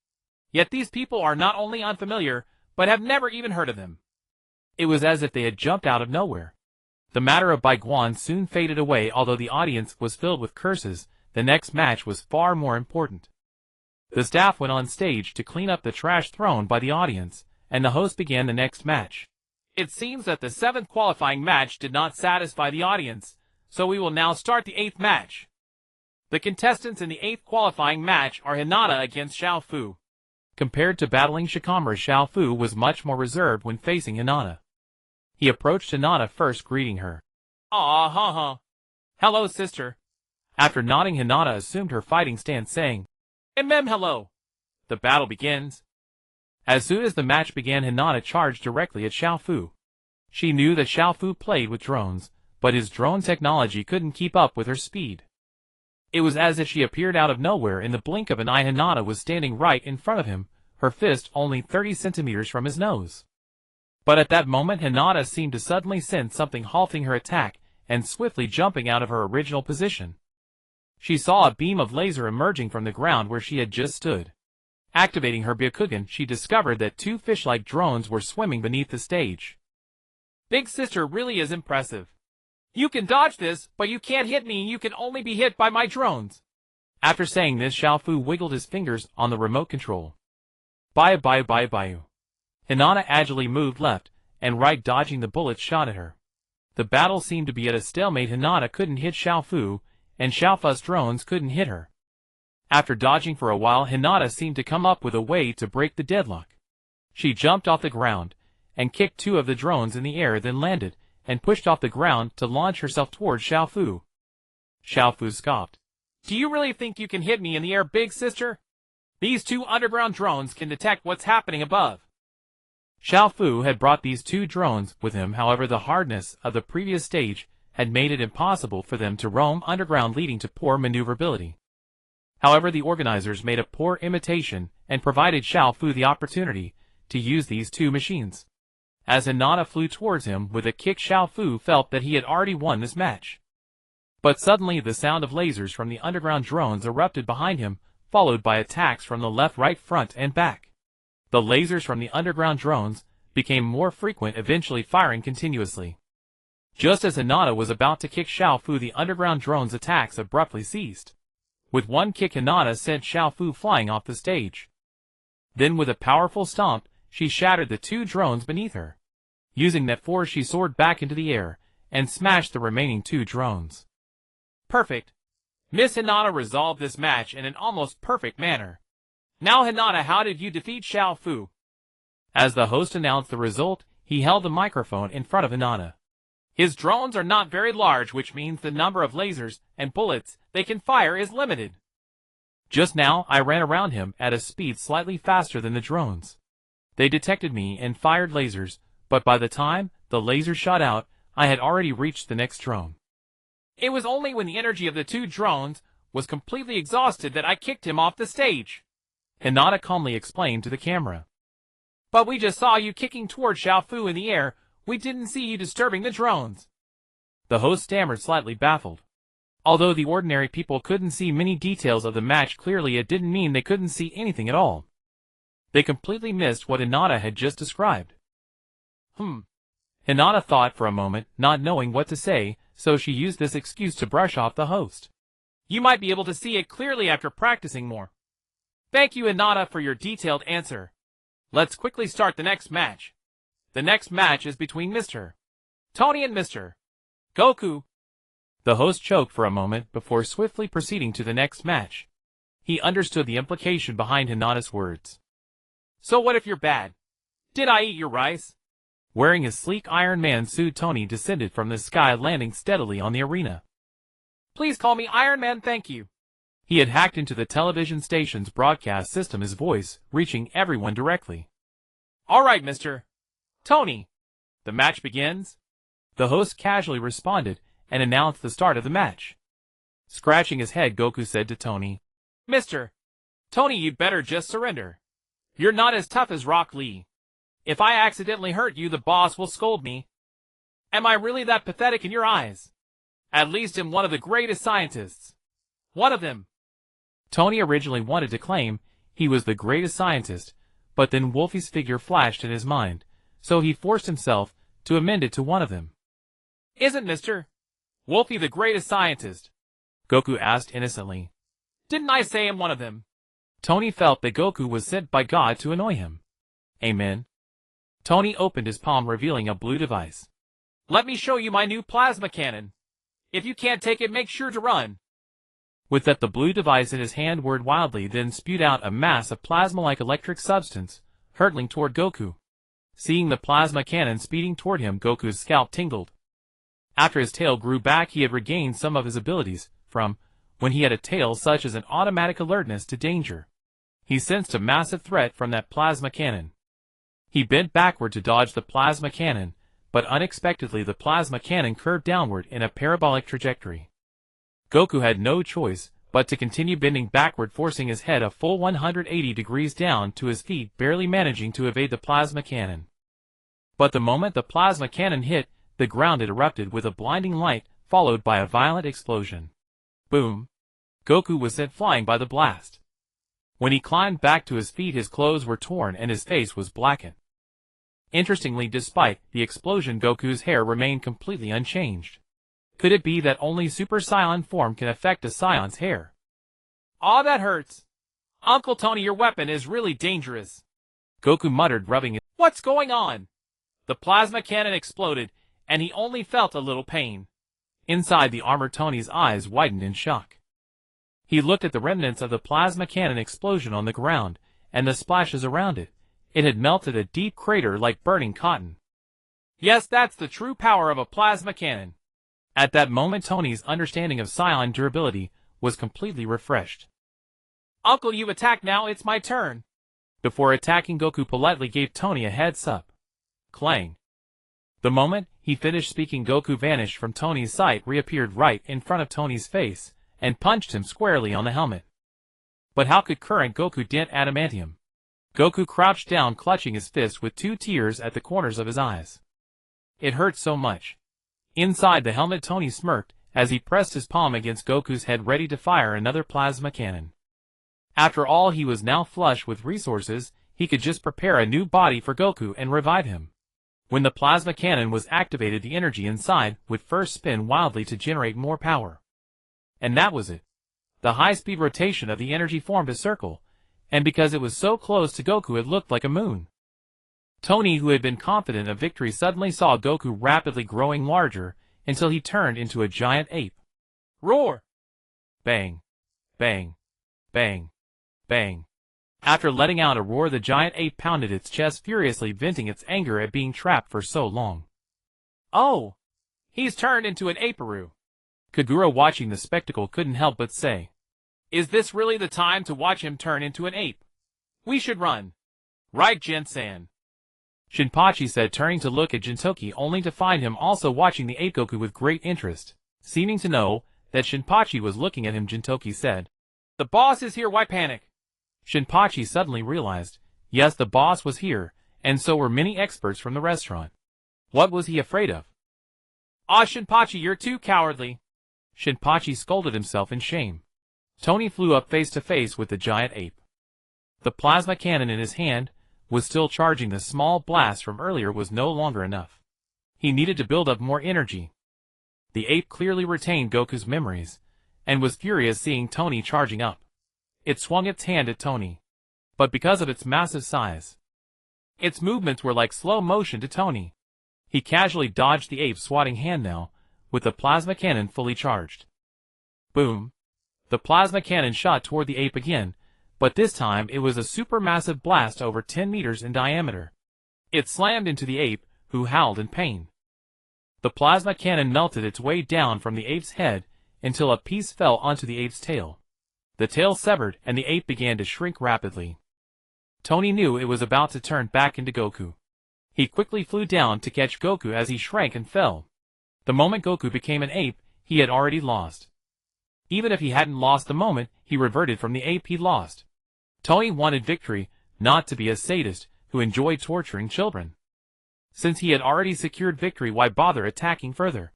Yet these people are not only unfamiliar, but have never even heard of them." It was as if they had jumped out of nowhere. The matter of Bai Guan soon faded away. Although the audience was filled with curses, the next match was far more important. The staff went on stage to clean up the trash thrown by the audience, and the host began the next match. "It seems that the 7th qualifying match did not satisfy the audience, so we will now start the 8th match. The contestants in the 8th qualifying match are Hinata against Xiao Fu." Compared to battling Shikamaru, Xiao Fu was much more reserved when facing Hinata. He approached Hinata first, greeting her. Hello, sister." After nodding, Hinata assumed her fighting stance, saying, hello." The battle begins. As soon as the match began, Hinata charged directly at Xiao Fu. She knew that Xiao Fu played with drones, but his drone technology couldn't keep up with her speed. It was as if she appeared out of nowhere. In the blink of an eye, Hinata was standing right in front of him, her fist only 30 centimeters from his nose. But at that moment, Hinata seemed to suddenly sense something halting her attack and swiftly jumping out of her original position. She saw a beam of laser emerging from the ground where she had just stood. Activating her Byakugan, she discovered that two fish-like drones were swimming beneath the stage. "Big sister really is impressive. You can dodge this, but you can't hit me. You can only be hit by my drones." After saying this, Xiao Fu wiggled his fingers on the remote control. Bayu. Hinata agilely moved left and right dodging the bullets shot at her. The battle seemed to be at a stalemate. Hinata couldn't hit Xiaofu, and Xiaofu's drones couldn't hit her. After dodging for a while, Hinata seemed to come up with a way to break the deadlock. She jumped off the ground, and kicked 2 of the drones in the air, then landed, and pushed off the ground to launch herself towards Xiaofu. Xiaofu scoffed. Do you really think you can hit me in the air, big sister? These 2 underground drones can detect what's happening above. Xiaofu had brought these 2 drones with him. However, the hardness of the previous stage had made it impossible for them to roam underground, leading to poor maneuverability. However, the organizers made a poor imitation and provided Xiaofu the opportunity to use these 2 machines. As Hinata flew towards him with a kick, Xiaofu felt that he had already won this match. But suddenly the sound of lasers from the underground drones erupted behind him, followed by attacks from the left, right, front, and back. The lasers from the underground drones became more frequent, eventually firing continuously. Just as Hinata was about to kick Xiaofu, the underground drone's attacks abruptly ceased. With one kick, Hinata sent Xiaofu flying off the stage. Then with a powerful stomp, she shattered the 2 drones beneath her. Using that force, she soared back into the air and smashed the remaining 2 drones. Perfect. Miss Hinata resolved this match in an almost perfect manner. Now Hinata, how did you defeat Xiaofu? As the host announced the result, he held the microphone in front of Hinata. His drones are not very large, which means the number of lasers and bullets they can fire is limited. Just now, I ran around him at a speed slightly faster than the drones. They detected me and fired lasers, but by the time the lasers shot out, I had already reached the next drone. It was only when the energy of the 2 drones was completely exhausted that I kicked him off the stage, Hinata calmly explained to the camera. But we just saw you kicking toward Xiaofu in the air. We didn't see you disturbing the drones. The host stammered, slightly baffled. Although the ordinary people couldn't see many details of the match clearly, it didn't mean they couldn't see anything at all. They completely missed what Hinata had just described. Hinata thought for a moment, not knowing what to say, so she used this excuse to brush off the host. You might be able to see it clearly after practicing more. Thank you, Hinata, for your detailed answer. Let's quickly start the next match. The next match is between Mr. Tony and Mr. Goku. The host choked for a moment before swiftly proceeding to the next match. He understood the implication behind Hinata's words. So what if you're bad? Did I eat your rice? Wearing his sleek Iron Man suit, Tony descended from the sky, landing steadily on the arena. Please call me Iron Man, thank you. He had hacked into the television station's broadcast system, his voice reaching everyone directly. All right, Mr. Tony. The match begins. The host casually responded and announced the start of the match. Scratching his head, Goku said to Tony, Mr. Tony, you'd better just surrender. You're not as tough as Rock Lee. If I accidentally hurt you, the boss will scold me. Am I really that pathetic in your eyes? At least I'm one of the greatest scientists. One of them. Tony originally wanted to claim he was the greatest scientist, but then Wolfie's figure flashed in his mind, so he forced himself to amend it to one of them. Isn't Mr. Wolfie the greatest scientist? Goku asked innocently. Didn't I say I'm one of them? Tony felt that Goku was sent by God to annoy him. Amen. Tony opened his palm, revealing a blue device. Let me show you my new plasma cannon. If you can't take it, make sure to run. With that, the blue device in his hand whirred wildly, then spewed out a mass of plasma-like electric substance, hurtling toward Goku. Seeing the plasma cannon speeding toward him, Goku's scalp tingled. After his tail grew back, he had regained some of his abilities from when he had a tail, such as an automatic alertness to danger. He sensed a massive threat from that plasma cannon. He bent backward to dodge the plasma cannon, but unexpectedly the plasma cannon curved downward in a parabolic trajectory. Goku had no choice but to continue bending backward, forcing his head a full 180 degrees down to his feet, barely managing to evade the plasma cannon. But the moment the plasma cannon hit, the ground had erupted with a blinding light, followed by a violent explosion. Boom! Goku was sent flying by the blast. When he climbed back to his feet, his clothes were torn and his face was blackened. Interestingly, despite the explosion, Goku's hair remained completely unchanged. Could it be that only Super Saiyan form can affect a Saiyan's hair? Aw, that hurts. Uncle Tony, your weapon is really dangerous. Goku muttered, rubbing his... What's going on? The plasma cannon exploded, and he only felt a little pain. Inside the armor, Tony's eyes widened in shock. He looked at the remnants of the plasma cannon explosion on the ground, and the splashes around it. It had melted a deep crater like burning cotton. Yes, that's the true power of a plasma cannon. At that moment, Tony's understanding of psion durability was completely refreshed. Uncle, you attack now, it's my turn. Before attacking, Goku politely gave Tony a heads up. Clang. The moment he finished speaking, Goku vanished from Tony's sight, reappeared right in front of Tony's face, and punched him squarely on the helmet. But how could current Goku dent adamantium? Goku crouched down, clutching his fist with 2 tears at the corners of his eyes. It hurt so much. Inside the helmet, Tony smirked as he pressed his palm against Goku's head, ready to fire another plasma cannon. After all, he was now flush with resources. He could just prepare a new body for Goku and revive him. When the plasma cannon was activated, the energy inside would first spin wildly to generate more power. And that was it. The high-speed rotation of the energy formed a circle, and because it was so close to Goku, it looked like a moon. Tony, who had been confident of victory, suddenly saw Goku rapidly growing larger until he turned into a giant ape. Roar! Bang! Bang! Bang! Bang! After letting out a roar, the giant ape pounded its chest furiously, venting its anger at being trapped for so long. Oh! He's turned into an aperoo. Kagura, watching the spectacle, couldn't help but say, "Is this really the time to watch him turn into an ape? We should run. Right, Jin-san?" Shinpachi said, turning to look at Jintoki, only to find him also watching the ape Goku with great interest. Seeming to know that Shinpachi was looking at him, Jintoki said, "The boss is here, why panic?" Shinpachi suddenly realized, yes, the boss was here, and so were many experts from the restaurant. What was he afraid of? Ah, Shinpachi, you're too cowardly. Shinpachi scolded himself in shame. Tony flew up face to face with the giant ape. The plasma cannon in his hand was still charging. The small blast from earlier was no longer enough. He needed to build up more energy. The ape clearly retained Goku's memories, and was furious seeing Tony charging up. It swung its hand at Tony. But because of its massive size, its movements were like slow motion to Tony. He casually dodged the ape's swatting hand now, with the plasma cannon fully charged. Boom! The plasma cannon shot toward the ape again, but this time it was a supermassive blast over 10 meters in diameter. It slammed into the ape, who howled in pain. The plasma cannon melted its way down from the ape's head until a piece fell onto the ape's tail. The tail severed and the ape began to shrink rapidly. Tony knew it was about to turn back into Goku. He quickly flew down to catch Goku as he shrank and fell. The moment Goku became an ape, he had already lost. Even if he hadn't lost the moment he reverted from the ape, he lost. Tony wanted victory, not to be a sadist who enjoyed torturing children. Since he had already secured victory, why bother attacking further?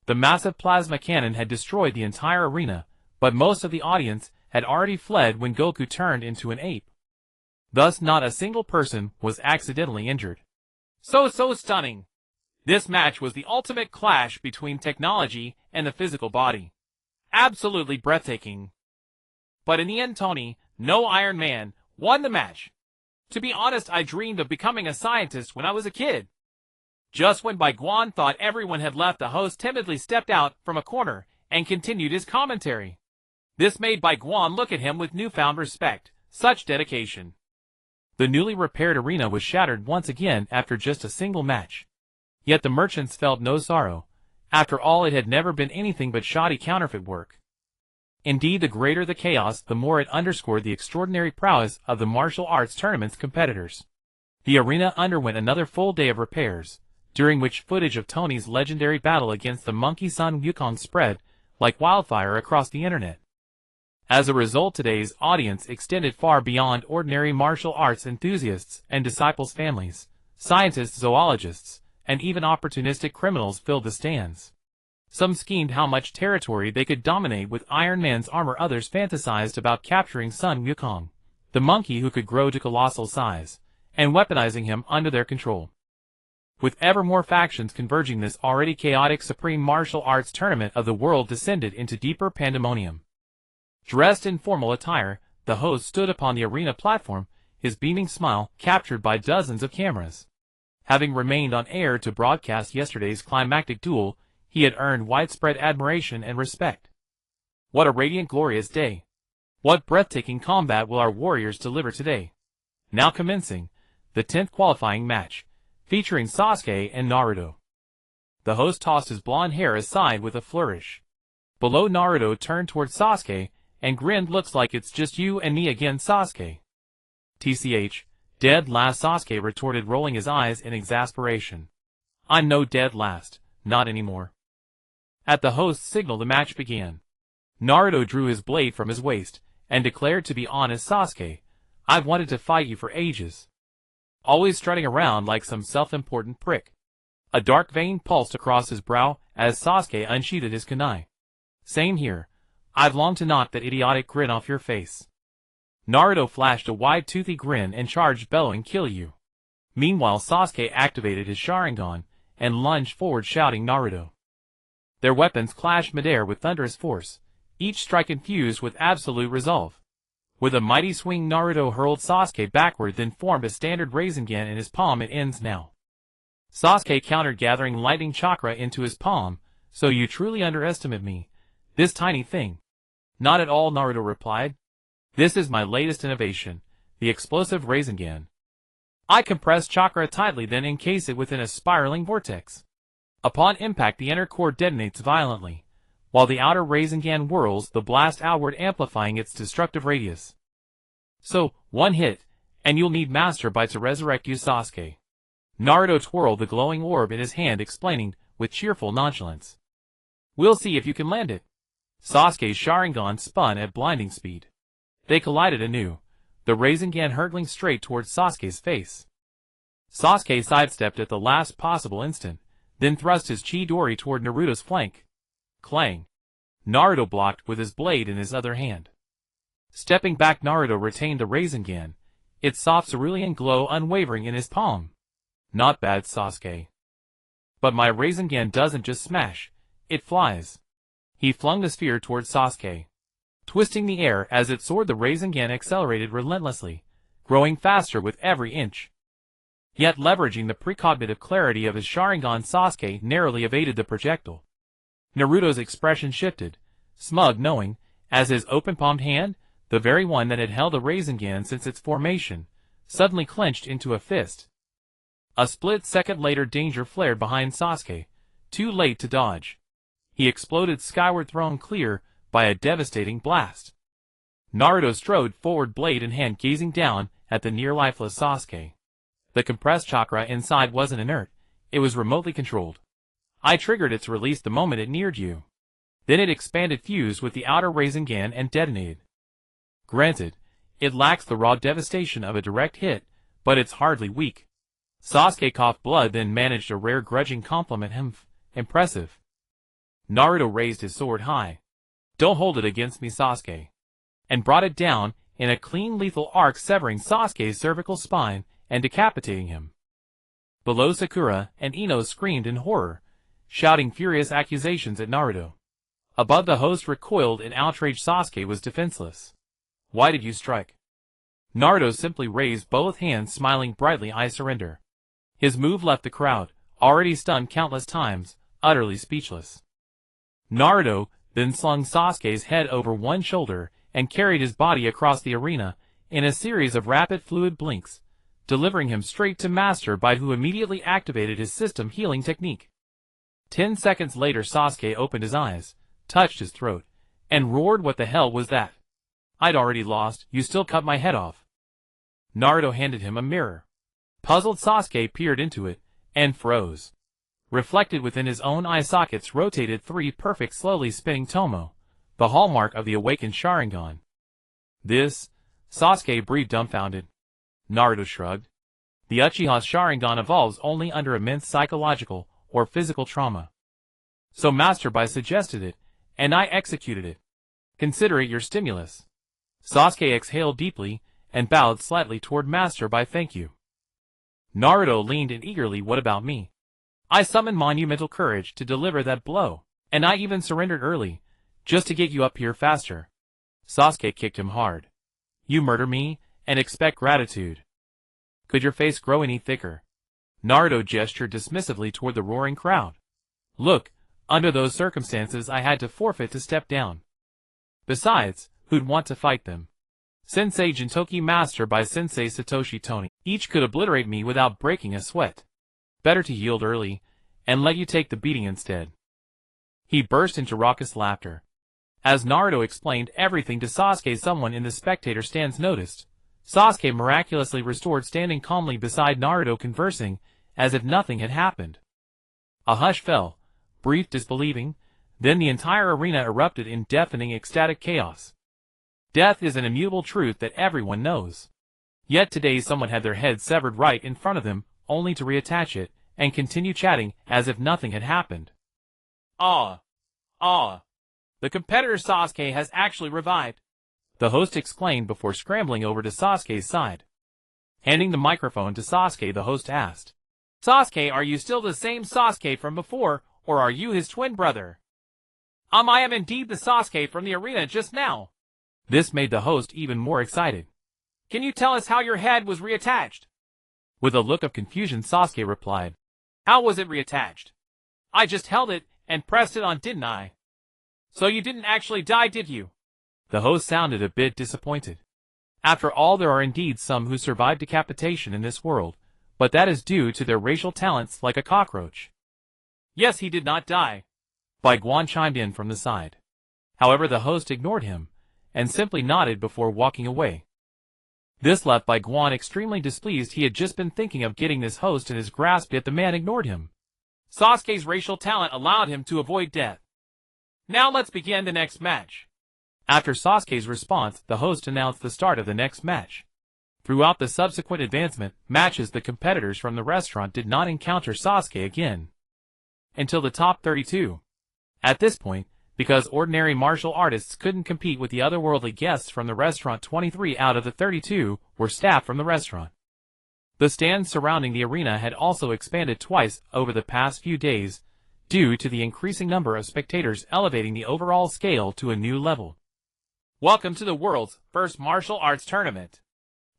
The massive plasma cannon had destroyed the entire arena, but most of the audience had already fled when Goku turned into an ape. Thus not a single person was accidentally injured. So stunning. This match was the ultimate clash between technology and the physical body. Absolutely breathtaking. But in the end, Tony, no Iron Man, won the match. To be honest, I dreamed of becoming a scientist when I was a kid. Just when Bai Guan thought everyone had left, the host timidly stepped out from a corner and continued his commentary. This made Bai Guan look at him with newfound respect. Such dedication. The newly repaired arena was shattered once again after just a single match. Yet the merchants felt no sorrow. After all, it had never been anything but shoddy counterfeit work. Indeed, the greater the chaos, the more it underscored the extraordinary prowess of the martial arts tournament's competitors. The arena underwent another full day of repairs, during which footage of Tony's legendary battle against the monkey Sun Wukong spread like wildfire across the internet. As a result, today's audience extended far beyond ordinary martial arts enthusiasts and disciples' families. Scientists, zoologists, and even opportunistic criminals filled the stands. Some schemed how much territory they could dominate with Iron Man's armor, others fantasized about capturing Sun Wukong, the monkey who could grow to colossal size, and weaponizing him under their control. With ever more factions converging, this already chaotic supreme martial arts tournament of the world descended into deeper pandemonium. Dressed in formal attire, the host stood upon the arena platform, his beaming smile captured by dozens of cameras. Having remained on air to broadcast yesterday's climactic duel, he had earned widespread admiration and respect. What a radiant, glorious day! What breathtaking combat will our warriors deliver today? Now commencing, the 10th qualifying match, featuring Sasuke and Naruto. The host tossed his blonde hair aside with a flourish. Below, Naruto turned toward Sasuke and grinned. Looks like it's just you and me again, Sasuke. TCH, dead last, Sasuke retorted, rolling his eyes in exasperation. I'm no dead last, not anymore. At the host's signal, the match began. Naruto drew his blade from his waist and declared, to be honest, Sasuke, I've wanted to fight you for ages. Always strutting around like some self-important prick. A dark vein pulsed across his brow as Sasuke unsheathed his kunai. Same here. I've longed to knock that idiotic grin off your face. Naruto flashed a wide toothy grin and charged, bellowing, kill you. Meanwhile, Sasuke activated his Sharingan and lunged forward, shouting, Naruto. Their weapons clashed midair with thunderous force, each strike infused with absolute resolve. With a mighty swing, Naruto hurled Sasuke backward, then formed a standard Rasengan in his palm. It ends now. Sasuke countered, gathering lightning chakra into his palm. So you truly underestimate me, this tiny thing? Not at all, Naruto replied. This is my latest innovation, the explosive Rasengan. I compress chakra tightly, then encase it within a spiraling vortex. Upon impact, the inner core detonates violently, while the outer Rasengan whirls the blast outward, amplifying its destructive radius. So, one hit, and you'll need Master Bai to resurrect you, Sasuke. Naruto twirled the glowing orb in his hand, explaining, with cheerful nonchalance. We'll see if you can land it. Sasuke's Sharingan spun at blinding speed. They collided anew, the Rasengan hurtling straight towards Sasuke's face. Sasuke sidestepped at the last possible instant, then thrust his Chidori toward Naruto's flank. Clang! Naruto blocked with his blade in his other hand. Stepping back, Naruto retained the Rasengan, its soft cerulean glow unwavering in his palm. Not bad, Sasuke. But my Rasengan doesn't just smash, it flies. He flung the sphere towards Sasuke. Twisting the air as it soared, the Rasengan accelerated relentlessly, growing faster with every inch. Yet, leveraging the precognitive clarity of his Sharingan, Sasuke narrowly evaded the projectile. Naruto's expression shifted, smug, knowing, as his open-palmed hand, the very one that had held the Rasengan since its formation, suddenly clenched into a fist. A split second later, danger flared behind Sasuke, too late to dodge. He exploded skyward, thrown clear by a devastating blast. Naruto strode forward, blade in hand, gazing down at the near-lifeless Sasuke. The compressed chakra inside wasn't inert, it was remotely controlled. I triggered its release the moment it neared you. Then it expanded, fused with the outer Rasengan, and detonated. Granted, it lacks the raw devastation of a direct hit, but it's hardly weak. Sasuke coughed blood, then managed a rare grudging compliment. Impressive. Naruto raised his sword high. Don't hold it against me, Sasuke. And brought it down in a clean, lethal arc, severing Sasuke's cervical spine and decapitating him. Below, Sakura and Ino screamed in horror, shouting furious accusations at Naruto. Above, the host recoiled in outrage. Sasuke was defenseless. Why did you strike? Naruto simply raised both hands, smiling brightly. I surrender. His move left the crowd, already stunned countless times, utterly speechless. Naruto then slung Sasuke's head over one shoulder and carried his body across the arena in a series of rapid fluid blinks, delivering him straight to Master Bai, who immediately activated his system healing technique. 10 seconds later, Sasuke opened his eyes, touched his throat, and roared, what the hell was that? I'd already lost, you still cut my head off. Naruto handed him a mirror. Puzzled, Sasuke peered into it, and froze. Reflected within his own eye sockets rotated 3 perfect, slowly spinning tomo, the hallmark of the awakened Sharingan. This? Sasuke breathed, dumbfounded. Naruto shrugged. The Uchiha's Sharingan evolves only under immense psychological or physical trauma. So Master Bai suggested it, and I executed it. Consider it your stimulus. Sasuke exhaled deeply and bowed slightly toward Master Bai. Thank you. Naruto leaned in eagerly. What about me? I summoned monumental courage to deliver that blow, and I even surrendered early, just to get you up here faster. Sasuke kicked him hard. You murder me, and expect gratitude. Could your face grow any thicker? Naruto gestured dismissively toward the roaring crowd. Look, under those circumstances I had to forfeit to step down. Besides, who'd want to fight them? Sensei Jintoki Master by Sensei Satoshi Toni. Each could obliterate me without breaking a sweat. Better to yield early, and let you take the beating instead. He burst into raucous laughter. As Naruto explained everything to Sasuke, someone in the spectator stands noticed. Sasuke miraculously restored, standing calmly beside Naruto, conversing, as if nothing had happened. A hush fell, brief, disbelieving, then the entire arena erupted in deafening ecstatic chaos. Death is an immutable truth that everyone knows. Yet today someone had their head severed right in front of them, only to reattach it, and continue chatting as if nothing had happened. The competitor Sasuke has actually revived, the host exclaimed before scrambling over to Sasuke's side. Handing the microphone to Sasuke, the host asked, Sasuke, are you still the same Sasuke from before, or are you his twin brother? I am indeed the Sasuke from the arena just now. This made the host even more excited. Can you tell us how your head was reattached? With a look of confusion, Sasuke replied, How was it reattached? I just held it and pressed it on, didn't I? So you didn't actually die, did you? The host sounded a bit disappointed. After all, there are indeed some who survive decapitation in this world, but that is due to their racial talents like a cockroach. Yes, he did not die, Bai Guan chimed in from the side. However, the host ignored him, and simply nodded before walking away. This left Bai Guan extremely displeased. He had just been thinking of getting this host in his grasp, yet the man ignored him. Sasuke's racial talent allowed him to avoid death. Now let's begin the next match. After Sasuke's response, the host announced the start of the next match. Throughout the subsequent advancement matches, the competitors from the restaurant did not encounter Sasuke again until the top 32. At this point, because ordinary martial artists couldn't compete with the otherworldly guests from the restaurant, 23 out of the 32 were staff from the restaurant. The stands surrounding the arena had also expanded twice over the past few days, due to the increasing number of spectators, elevating the overall scale to a new level. Welcome to the world's first martial arts tournament.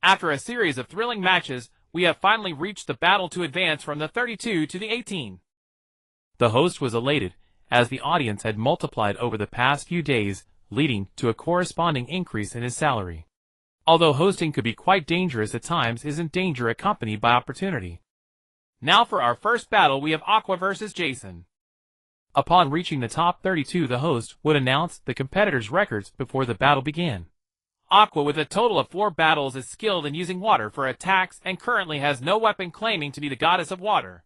After a series of thrilling matches, we have finally reached the battle to advance from the 32 to the 18. The host was elated, as the audience had multiplied over the past few days, leading to a corresponding increase in his salary. Although hosting could be quite dangerous at times, isn't danger accompanied by opportunity? Now for our first battle, we have Aqua versus Jason. Upon reaching the top 32, the host would announce the competitors' records before the battle began. Aqua, with a total of 4 battles, is skilled in using water for attacks and currently has no weapon, claiming to be the goddess of water.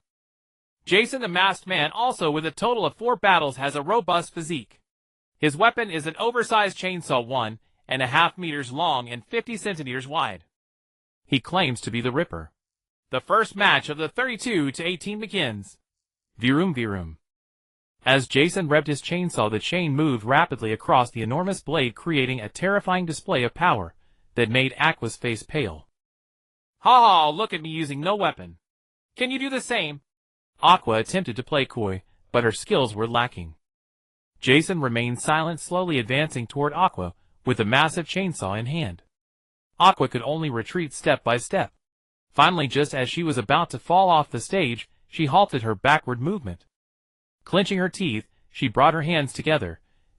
Jason, the masked man, also with a total of 4 battles, has a robust physique. His weapon is an oversized chainsaw 1.5 meters long and 50 centimeters wide. He claims to be the Ripper. The first match of the 32 to 18 begins. Virum virum. As Jason revved his chainsaw, the chain moved rapidly across the enormous blade, creating a terrifying display of power that made Aqua's face pale. Ha, look at me using no weapon. Can you do the same? Aqua attempted to play coy, but her skills were lacking. Jason remained silent, slowly advancing toward Aqua with a massive chainsaw in hand. Aqua could only retreat step by step. Finally, just as she was about to fall off the stage, she halted her backward movement. Clenching her teeth, she brought her hands together,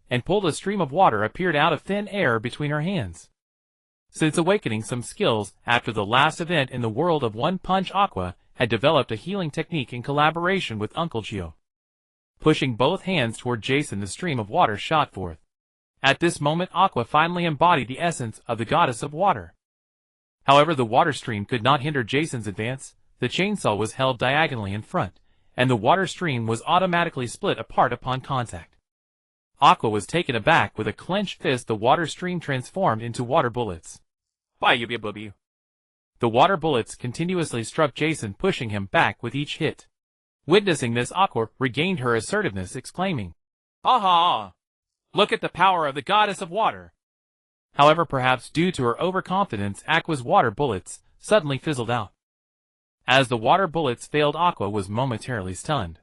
and pulled. A stream of water appeared out of thin air between her hands. Since awakening some skills after the last event in the world of One Punch, Aqua had developed a healing technique in collaboration with Uncle Gio. Pushing both hands toward Jason, the stream of water shot forth. At this moment, Aqua finally embodied the essence of the goddess of water. However, the water stream could not hinder Jason's advance. The chainsaw was held diagonally in front, and the water stream was automatically split apart upon contact. Aqua was taken aback. With a clenched fist, the water stream transformed into water bullets. The water bullets continuously struck Jason, pushing him back with each hit. Witnessing this, Aqua regained her assertiveness, exclaiming, Aha! Look at the power of the goddess of water. However, perhaps due to her overconfidence, Aqua's water bullets suddenly fizzled out. As the water bullets failed, Aqua was momentarily stunned.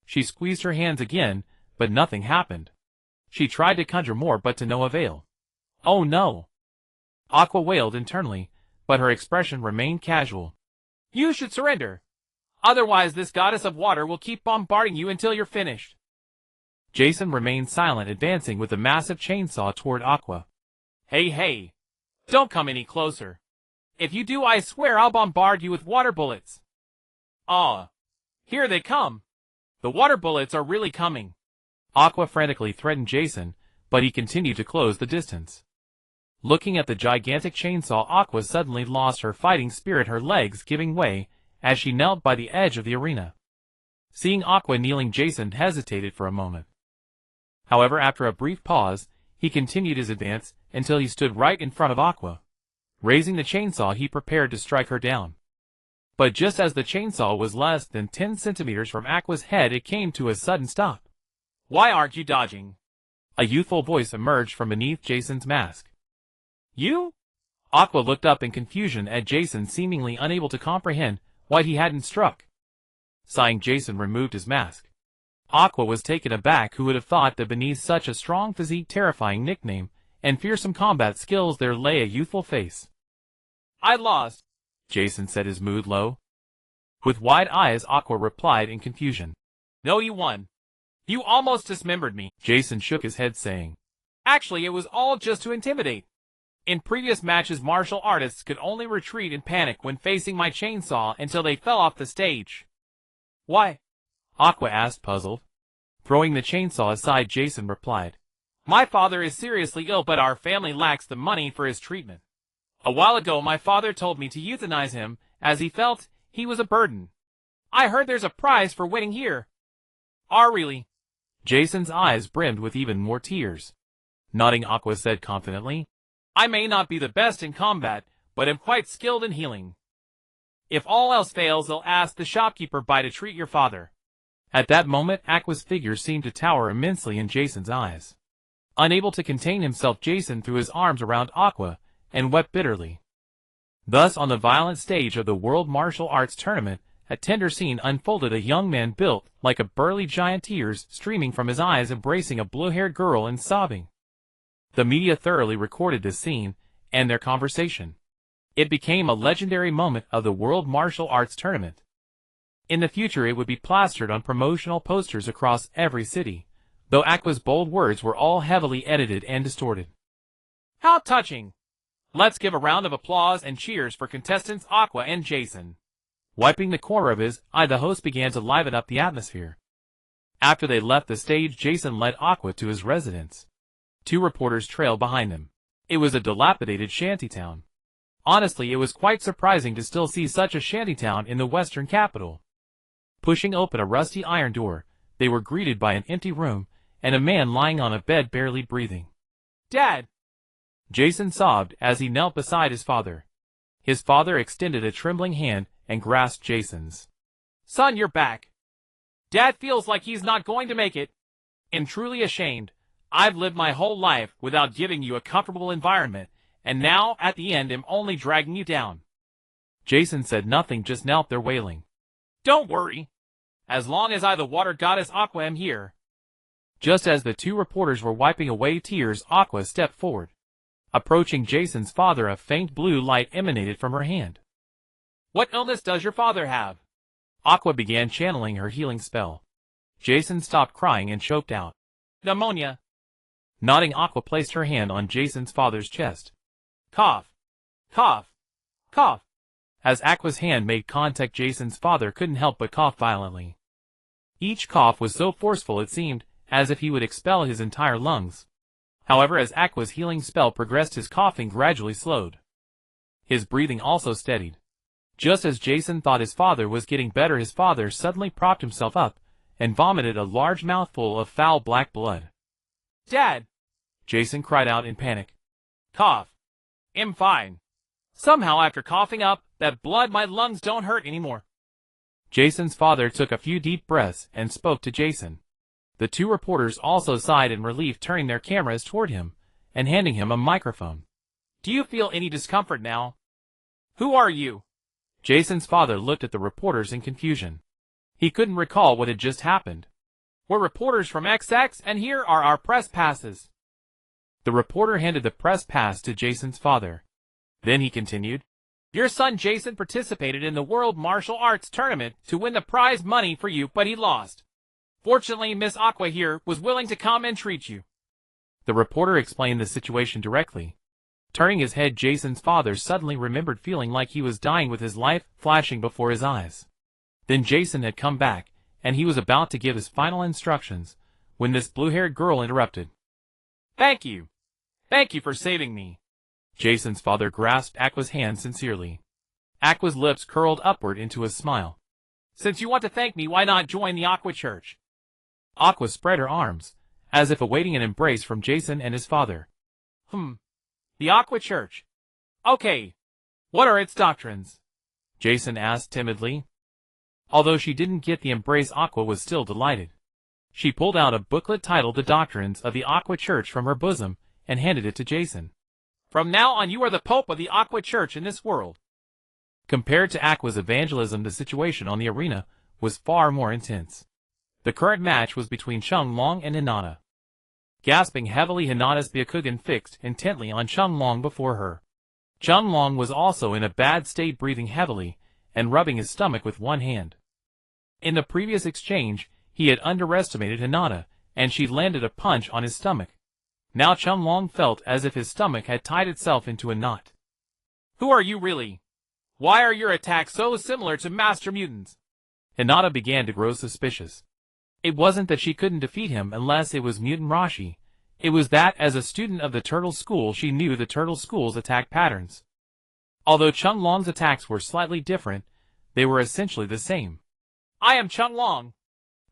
She squeezed her hands again, but nothing happened. She tried to conjure more, but to no avail. Oh no! Aqua wailed internally, but her expression remained casual. You should surrender. Otherwise this goddess of water will keep bombarding you until you're finished. Jason remained silent, advancing with a massive chainsaw toward Aqua. Hey, don't come any closer. If you do, I swear I'll bombard you with water bullets. Ah, here they come. The water bullets are really coming. Aqua frantically threatened Jason, but he continued to close the distance. Looking at the gigantic chainsaw, Aqua suddenly lost her fighting spirit, her legs giving way as she knelt by the edge of the arena. Seeing Aqua kneeling, Jason hesitated for a moment. However, after a brief pause, he continued his advance until he stood right in front of Aqua. Raising the chainsaw, he prepared to strike her down. But just as the chainsaw was less than 10 centimeters from Aqua's head, it came to a sudden stop. Why aren't you dodging? A youthful voice emerged from beneath Jason's mask. You? Aqua looked up in confusion at Jason, seemingly unable to comprehend why he hadn't struck. Sighing, Jason removed his mask. Aqua was taken aback. Who would have thought that beneath such a strong physique, terrifying nickname, and fearsome combat skills there lay a youthful face? I lost, Jason said, his mood low. With wide eyes, Aqua replied in confusion. No, you won. You almost dismembered me. Jason shook his head, saying, Actually, it was all just to intimidate. In previous matches, martial artists could only retreat in panic when facing my chainsaw until they fell off the stage. Why? Aqua asked, puzzled. Throwing the chainsaw aside, Jason replied, My father is seriously ill, but our family lacks the money for his treatment. A while ago, my father told me to euthanize him, as he felt he was a burden. I heard there's a prize for winning here. Really? Jason's eyes brimmed with even more tears. Nodding, Aqua said confidently, I may not be the best in combat, but am quite skilled in healing. If all else fails, they'll ask the shopkeeper Bai to treat your father. At that moment, Aqua's figure seemed to tower immensely in Jason's eyes. Unable to contain himself, Jason threw his arms around Aqua and wept bitterly. Thus, on the violent stage of the World Martial Arts Tournament, a tender scene unfolded. A young man built like a burly giant, tears streaming from his eyes, embracing a blue-haired girl and sobbing. The media thoroughly recorded this scene and their conversation. It became a legendary moment of the World Martial Arts Tournament. In the future, it would be plastered on promotional posters across every city, though Aqua's bold words were all heavily edited and distorted. How touching! Let's give a round of applause and cheers for contestants Aqua and Jason. Wiping the corner of his eye, the host began to liven up the atmosphere. After they left the stage, Jason led Aqua to his residence. 2 reporters trailed behind him. It was a dilapidated shantytown. Honestly, it was quite surprising to still see such a shantytown in the western capital. Pushing open a rusty iron door, they were greeted by an empty room and a man lying on a bed barely breathing. Dad! Jason sobbed as he knelt beside his father. His father extended a trembling hand and grasped Jason's. Son, you're back. Dad feels like he's not going to make it. I'm truly ashamed. I've lived my whole life without giving you a comfortable environment, and now, at the end, I'm only dragging you down. Jason said nothing, just knelt there wailing. Don't worry. As long as I, the water goddess Aqua, am here. Just as the 2 reporters were wiping away tears, Aqua stepped forward. Approaching Jason's father, a faint blue light emanated from her hand. What illness does your father have? Aqua began channeling her healing spell. Jason stopped crying and choked out. Pneumonia. Nodding, Aqua placed her hand on Jason's father's chest. Cough. Cough. Cough. As Aqua's hand made contact, Jason's father couldn't help but cough violently. Each cough was so forceful it seemed as if he would expel his entire lungs. However, as Aqua's healing spell progressed, his coughing gradually slowed. His breathing also steadied. Just as Jason thought his father was getting better, his father suddenly propped himself up and vomited a large mouthful of foul black blood. Dad! Jason cried out in panic. Cough. I'm fine. Somehow, after coughing up that blood, my lungs don't hurt anymore. Jason's father took a few deep breaths and spoke to Jason. The 2 reporters also sighed in relief, turning their cameras toward him and handing him a microphone. Do you feel any discomfort now? Who are you? Jason's father looked at the reporters in confusion. He couldn't recall what had just happened. We're reporters from XX, and here are our press passes. The reporter handed the press pass to Jason's father. Then he continued, Your son Jason participated in the World Martial Arts Tournament to win the prize money for you, but he lost. Fortunately, Miss Aqua here was willing to come and treat you. The reporter explained the situation directly. Turning his head, Jason's father suddenly remembered feeling like he was dying with his life flashing before his eyes. Then Jason had come back, and he was about to give his final instructions, when this blue-haired girl interrupted. Thank you. Thank you for saving me. Jason's father grasped Aqua's hand sincerely. Aqua's lips curled upward into a smile. Since you want to thank me, why not join the Aqua Church? Aqua spread her arms, as if awaiting an embrace from Jason and his father. The Aqua Church. Okay. What are its doctrines? Jason asked timidly. Although she didn't get the embrace, Aqua was still delighted. She pulled out a booklet titled The Doctrines of the Aqua Church from her bosom and handed it to Jason. From now on, you are the Pope of the Aqua Church in this world. Compared to Aqua's evangelism, the situation on the arena was far more intense. The current match was between Chunlong and Hinata. Gasping heavily, Hinata's Byakugan fixed intently on Chunlong before her. Chunlong was also in a bad state, breathing heavily and rubbing his stomach with one hand. In the previous exchange, he had underestimated Hinata, and she landed a punch on his stomach. Now Chunlong felt as if his stomach had tied itself into a knot. Who are you really? Why are your attacks so similar to Master Mutants? Hinata began to grow suspicious. It wasn't that she couldn't defeat him unless it was Mutant Rashi. It was that, as a student of the Turtle School, she knew the Turtle School's attack patterns. Although Chunlong's attacks were slightly different, they were essentially the same. I am Chunlong.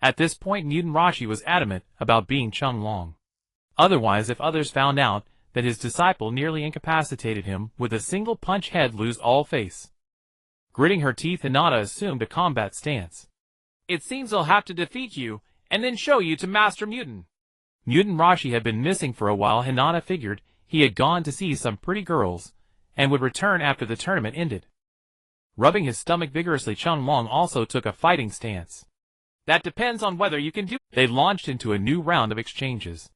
At this point, Mutant Rashi was adamant about being Chunlong. Otherwise, if others found out that his disciple nearly incapacitated him with a single punch, he'd lose all face. Gritting her teeth, Hinata assumed a combat stance. It seems I'll have to defeat you, and then show you to Master Mutant. Mutant Rashi had been missing for a while. Hinata figured he had gone to see some pretty girls, and would return after the tournament ended. Rubbing his stomach vigorously, Chunlong also took a fighting stance. That depends on whether you can do. They launched into a new round of exchanges.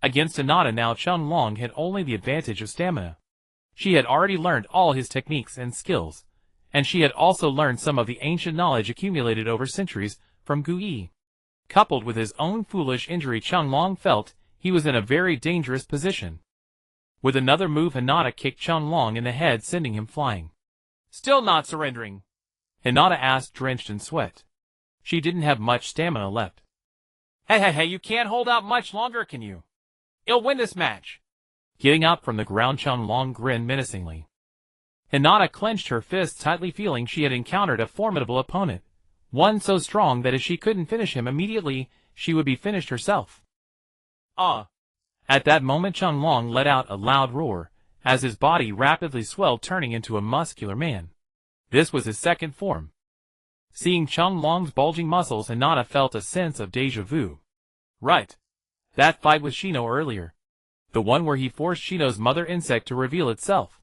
Against Hinata now, Chunlong had only the advantage of stamina. She had already learned all his techniques and skills, and she had also learned some of the ancient knowledge accumulated over centuries from Gui. Coupled with his own foolish injury, Chunlong felt he was in a very dangerous position. With another move, Hinata kicked Chunlong in the head, sending him flying. Still not surrendering? Hinata asked, drenched in sweat. She didn't have much stamina left. Hey, you can't hold out much longer, can you? You'll win this match. Getting up from the ground, Chunlong grinned menacingly. Hinata clenched her fists tightly, feeling she had encountered a formidable opponent, one so strong that if she couldn't finish him immediately, she would be finished herself. At that moment, Chunlong let out a loud roar, as his body rapidly swelled, turning into a muscular man. This was his second form. Seeing Chunlong's bulging muscles, Hinata felt a sense of déjà vu. Right. That fight with Shino earlier. The one where he forced Shino's mother insect to reveal itself.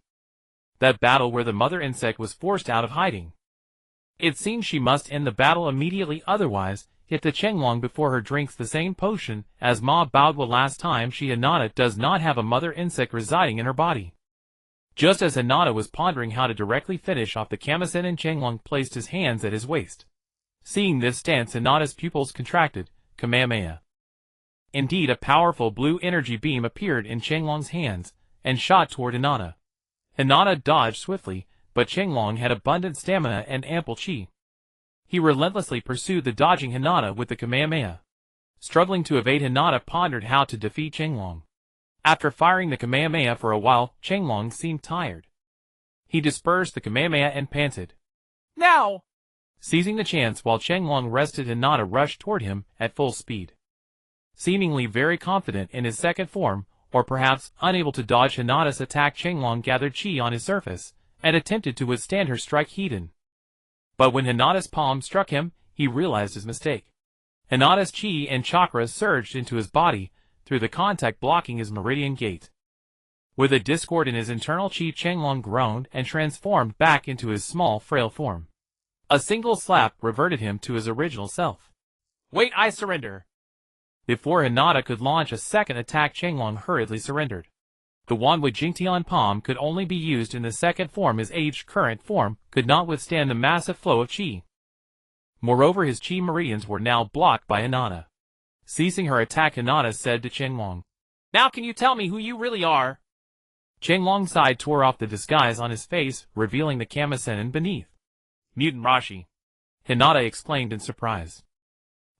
That battle where the mother insect was forced out of hiding. It seemed she must end the battle immediately, otherwise hit the Chenglong before her drinks the same potion as Ma Baodua last time. Hinata does not have a mother insect residing in her body. Just as Hinata was pondering how to directly finish off the Kamasen, Chenglong placed his hands at his waist. Seeing this stance, Hinata's pupils contracted. Kamehameha. Indeed, a powerful blue energy beam appeared in Chenglong's hands and shot toward Hinata. Hinata dodged swiftly, but Chenglong had abundant stamina and ample chi. He relentlessly pursued the dodging Hinata with the Kamehameha. Struggling to evade, Hinata pondered how to defeat Chenglong. After firing the Kamehameha for a while, Chenglong seemed tired. He dispersed the Kamehameha and panted. Now! Seizing the chance while Chenglong rested, Hinata rushed toward him at full speed. Seemingly very confident in his second form, or perhaps unable to dodge Hinata's attack, Chenglong gathered chi on his surface and attempted to withstand her strike heat. But when Hinata's palm struck him, he realized his mistake. Hinata's chi and chakra surged into his body through the contact, blocking his meridian gate. With a discord in his internal chi, Chenglong groaned and transformed back into his small, frail form. A single slap reverted him to his original self. Wait, I surrender. Before Hinata could launch a second attack, Chenglong hurriedly surrendered. The wand with Jingtian Palm could only be used in the second form. His aged current form could not withstand the massive flow of qi. Moreover, his qi meridians were now blocked by Hinata. Ceasing her attack, Hinata said to Chenglong, "Now can you tell me who you really are?" Chenglong's side tore off the disguise on his face, revealing the Kamasenin beneath. "Mutant Rashi," Hinata explained in surprise.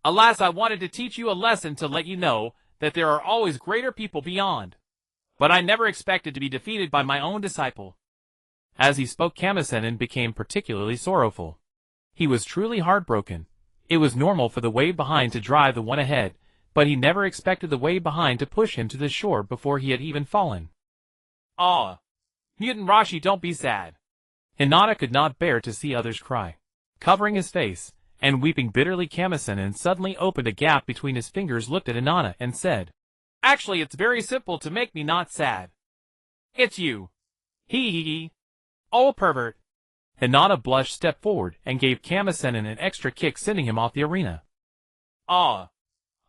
"Alas, I wanted to teach you a lesson to let you know that there are always greater people beyond. But I never expected to be defeated by my own disciple." As he spoke, Kamasenin became particularly sorrowful. He was truly heartbroken. It was normal for the wave behind to drive the one ahead, but he never expected the wave behind to push him to the shore before he had even fallen. "Ah, Mutant Rashi, don't be sad." Hinata could not bear to see others cry. Covering his face, and weeping bitterly, Kamasenin suddenly opened a gap between his fingers, looked at Hinata, and said, "Actually, it's very simple to make me not sad. It's you. Hee. Oh, pervert." Hinata blushed, stepped forward, and gave Kamasenin an extra kick, sending him off the arena. "Ah,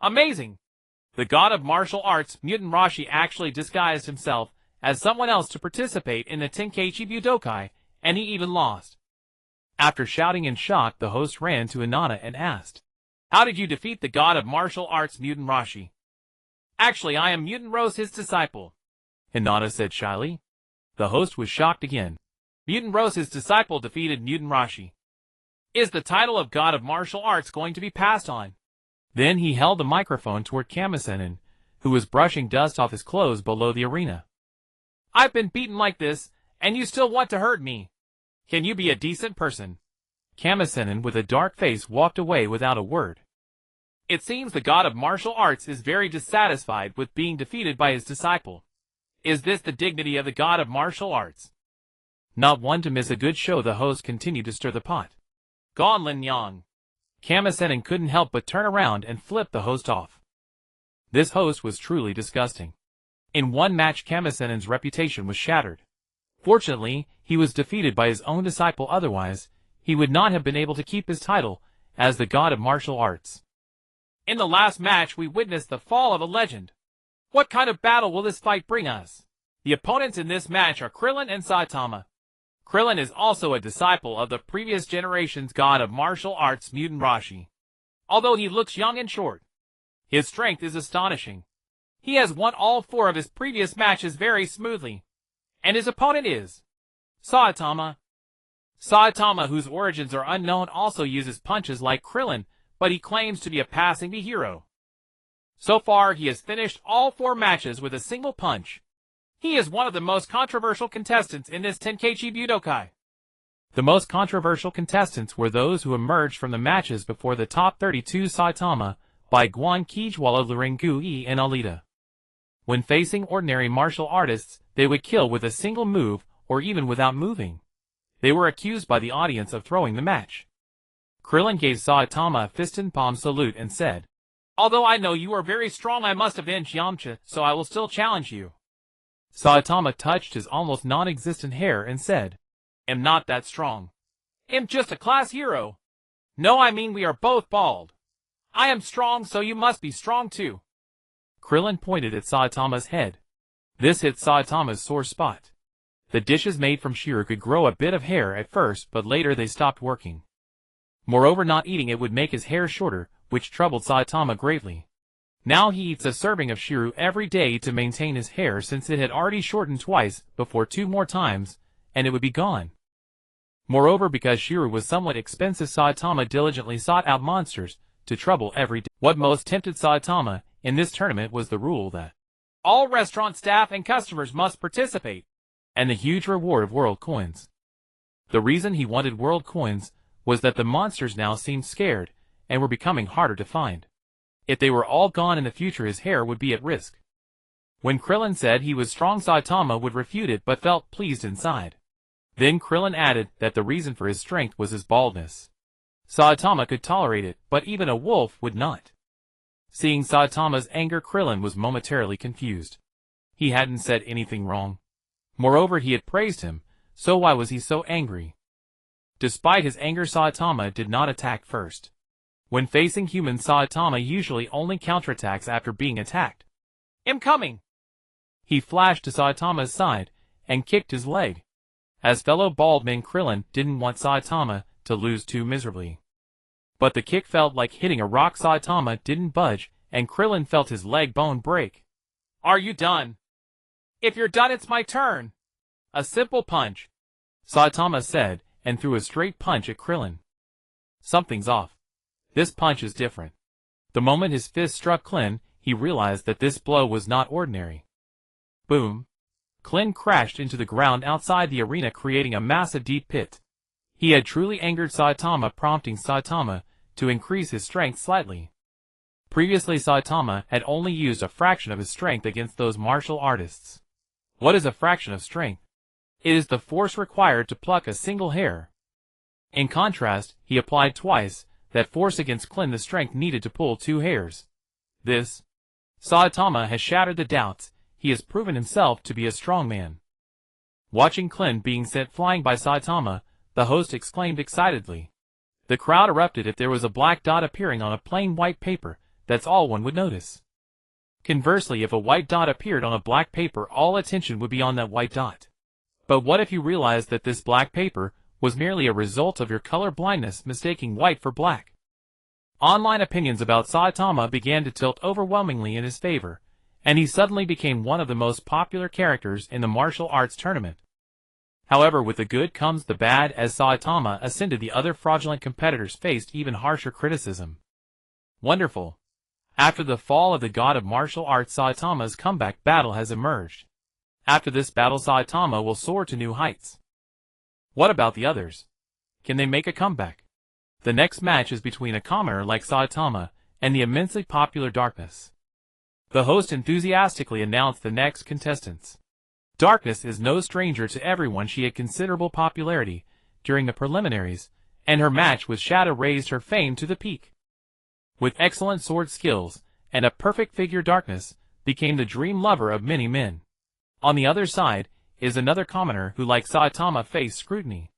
amazing." The god of martial arts, Mutant Rashi, actually disguised himself as someone else to participate in the Tenkaichi Budokai, and he even lost. After shouting in shock, the host ran to Hinata and asked, "How did you defeat the god of martial arts, Mutant Rashi?" "Actually, I am Mutant Rose, his disciple," Hinata said shyly. The host was shocked again. "Mutant Rose, his disciple, defeated Mutant Rashi. Is the title of god of martial arts going to be passed on?" Then he held the microphone toward Kamasenin, who was brushing dust off his clothes below the arena. "I've been beaten like this, and you still want to hurt me. Can you be a decent person?" Kamasenin, with a dark face, walked away without a word. It seems the god of martial arts is very dissatisfied with being defeated by his disciple. Is this the dignity of the god of martial arts? Not one to miss a good show, the host continued to stir the pot. "Gone Lin Yang." Kamasenin couldn't help but turn around and flip the host off. This host was truly disgusting. In one match, Kamasenin's reputation was shattered. Fortunately, he was defeated by his own disciple, otherwise, he would not have been able to keep his title as the god of martial arts. "In the last match, we witnessed the fall of a legend. What kind of battle will this fight bring us?" The opponents in this match are Krillin and Saitama. Krillin is also a disciple of the previous generation's god of martial arts, Mutant Rashi. Although he looks young and short, his strength is astonishing. He has won all 4 of his previous matches very smoothly. And his opponent is Saitama. Saitama, whose origins are unknown, also uses punches like Krillin, but he claims to be a passing hero. So far, he has finished all 4 matches with a single punch. He is one of the most controversial contestants in this Tenkaichi Budokai. The most controversial contestants were those who emerged from the matches before the top 32: Saitama, Bai Guan, Kijwala, Luringu, and Alita. When facing ordinary martial artists, they would kill with a single move, or even without moving. They were accused by the audience of throwing the match. Krillin gave Saitama a fist and palm salute and said, "Although I know you are very strong, I must avenge Yamcha, so I will still challenge you." Saitama touched his almost non-existent hair and said, "Am not that strong. Am just a class hero. No, I mean we are both bald. I am strong, so you must be strong too." Krillin pointed at Saitama's head. This hit Saitama's sore spot. The dishes made from shiru could grow a bit of hair at first, but later they stopped working. Moreover, not eating it would make his hair shorter, which troubled Saitama greatly. Now he eats a serving of shiru every day to maintain his hair, since it had already shortened twice before 2 more times, and it would be gone. Moreover, because shiru was somewhat expensive, Saitama diligently sought out monsters to trouble every day. What most tempted Saitama in this tournament was the rule that all restaurant staff and customers must participate, and the huge reward of world coins. The reason he wanted world coins was that the monsters now seemed scared and were becoming harder to find. If they were all gone in the future, his hair would be at risk. When Krillin said he was strong, Saitama would refute it, but felt pleased inside. Then Krillin added that the reason for his strength was his baldness. Saitama could tolerate it, but even a wolf would not. Seeing Saitama's anger, Krillin was momentarily confused. He hadn't said anything wrong. Moreover, he had praised him, so why was he so angry? Despite his anger, Saitama did not attack first. When facing humans, Saitama usually only counterattacks after being attacked. "I'm coming." He flashed to Saitama's side and kicked his leg, as fellow bald man Krillin didn't want Saitama to lose too miserably. But the kick felt like hitting a rock. Saitama didn't budge, and Krillin felt his leg bone break. Are you done? If you're done, it's my turn. A simple punch, Saitama said, and threw a straight punch at Krillin. Something's off. This punch is different. The moment his fist struck Krillin, he realized that this blow was not ordinary. Boom! Krillin crashed into the ground outside the arena, creating a massive deep pit. He had truly angered Saitama, prompting Saitama to increase his strength slightly. Previously, Saitama had only used a fraction of his strength against those martial artists. What is a fraction of strength? It is the force required to pluck a single hair. In contrast, he applied twice that force against Krillin, the strength needed to pull 2 hairs. This Saitama has shattered the doubts. He has proven himself to be a strong man. Watching Krillin being sent flying by Saitama, the host exclaimed excitedly. The crowd erupted. If there was a black dot appearing on a plain white paper, that's all one would notice. Conversely, if a white dot appeared on a black paper, all attention would be on that white dot. But what if you realized that this black paper was merely a result of your color blindness, mistaking white for black? Online opinions about Saitama began to tilt overwhelmingly in his favor, and he suddenly became one of the most popular characters in the martial arts tournament. However, with the good comes the bad. As Saitama ascended, the other fraudulent competitors faced even harsher criticism. Wonderful! After the fall of the god of martial arts, Saitama's comeback battle has emerged. After this battle, Saitama will soar to new heights. What about the others? Can they make a comeback? The next match is between a commoner like Saitama and the immensely popular Darkness. The host enthusiastically announced the next contestants. Darkness is no stranger to everyone. She had considerable popularity during the preliminaries, and her match with Shadow raised her fame to the peak. With excellent sword skills and a perfect figure, Darkness became the dream lover of many men. On the other side is another commoner who, like Saitama, faced scrutiny.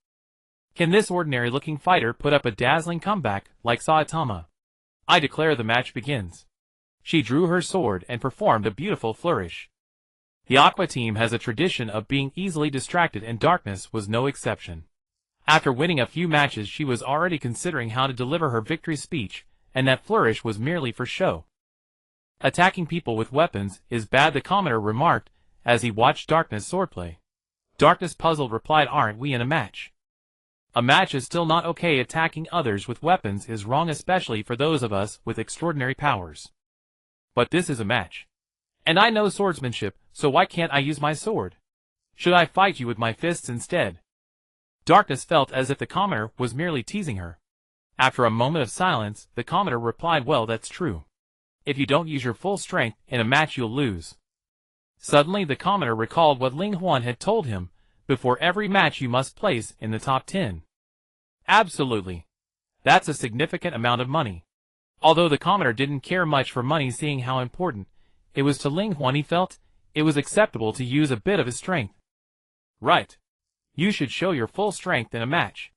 Can this ordinary-looking fighter put up a dazzling comeback like Saitama? I declare the match begins. She drew her sword and performed a beautiful flourish. The Aqua team has a tradition of being easily distracted, and Darkness was no exception. After winning a few matches, she was already considering how to deliver her victory speech, and that flourish was merely for show. Attacking people with weapons is bad, the commoner remarked as he watched Darkness swordplay. Darkness, puzzled, replied, "Aren't we in a match? A match is still not okay. Attacking others with weapons is wrong, especially for those of us with extraordinary powers. But this is a match. And I know swordsmanship, so why can't I use my sword? Should I fight you with my fists instead?" Darkness felt as if the commoner was merely teasing her. After a moment of silence, the commoner replied, "Well, that's true. If you don't use your full strength in a match, you'll lose." Suddenly, the commoner recalled what Ling Huan had told him: before every match you must place in the top 10. Absolutely. That's a significant amount of money. Although the commoner didn't care much for money, seeing how important it was to Ling Huan, he felt it was acceptable to use a bit of his strength. Right. You should show your full strength in a match.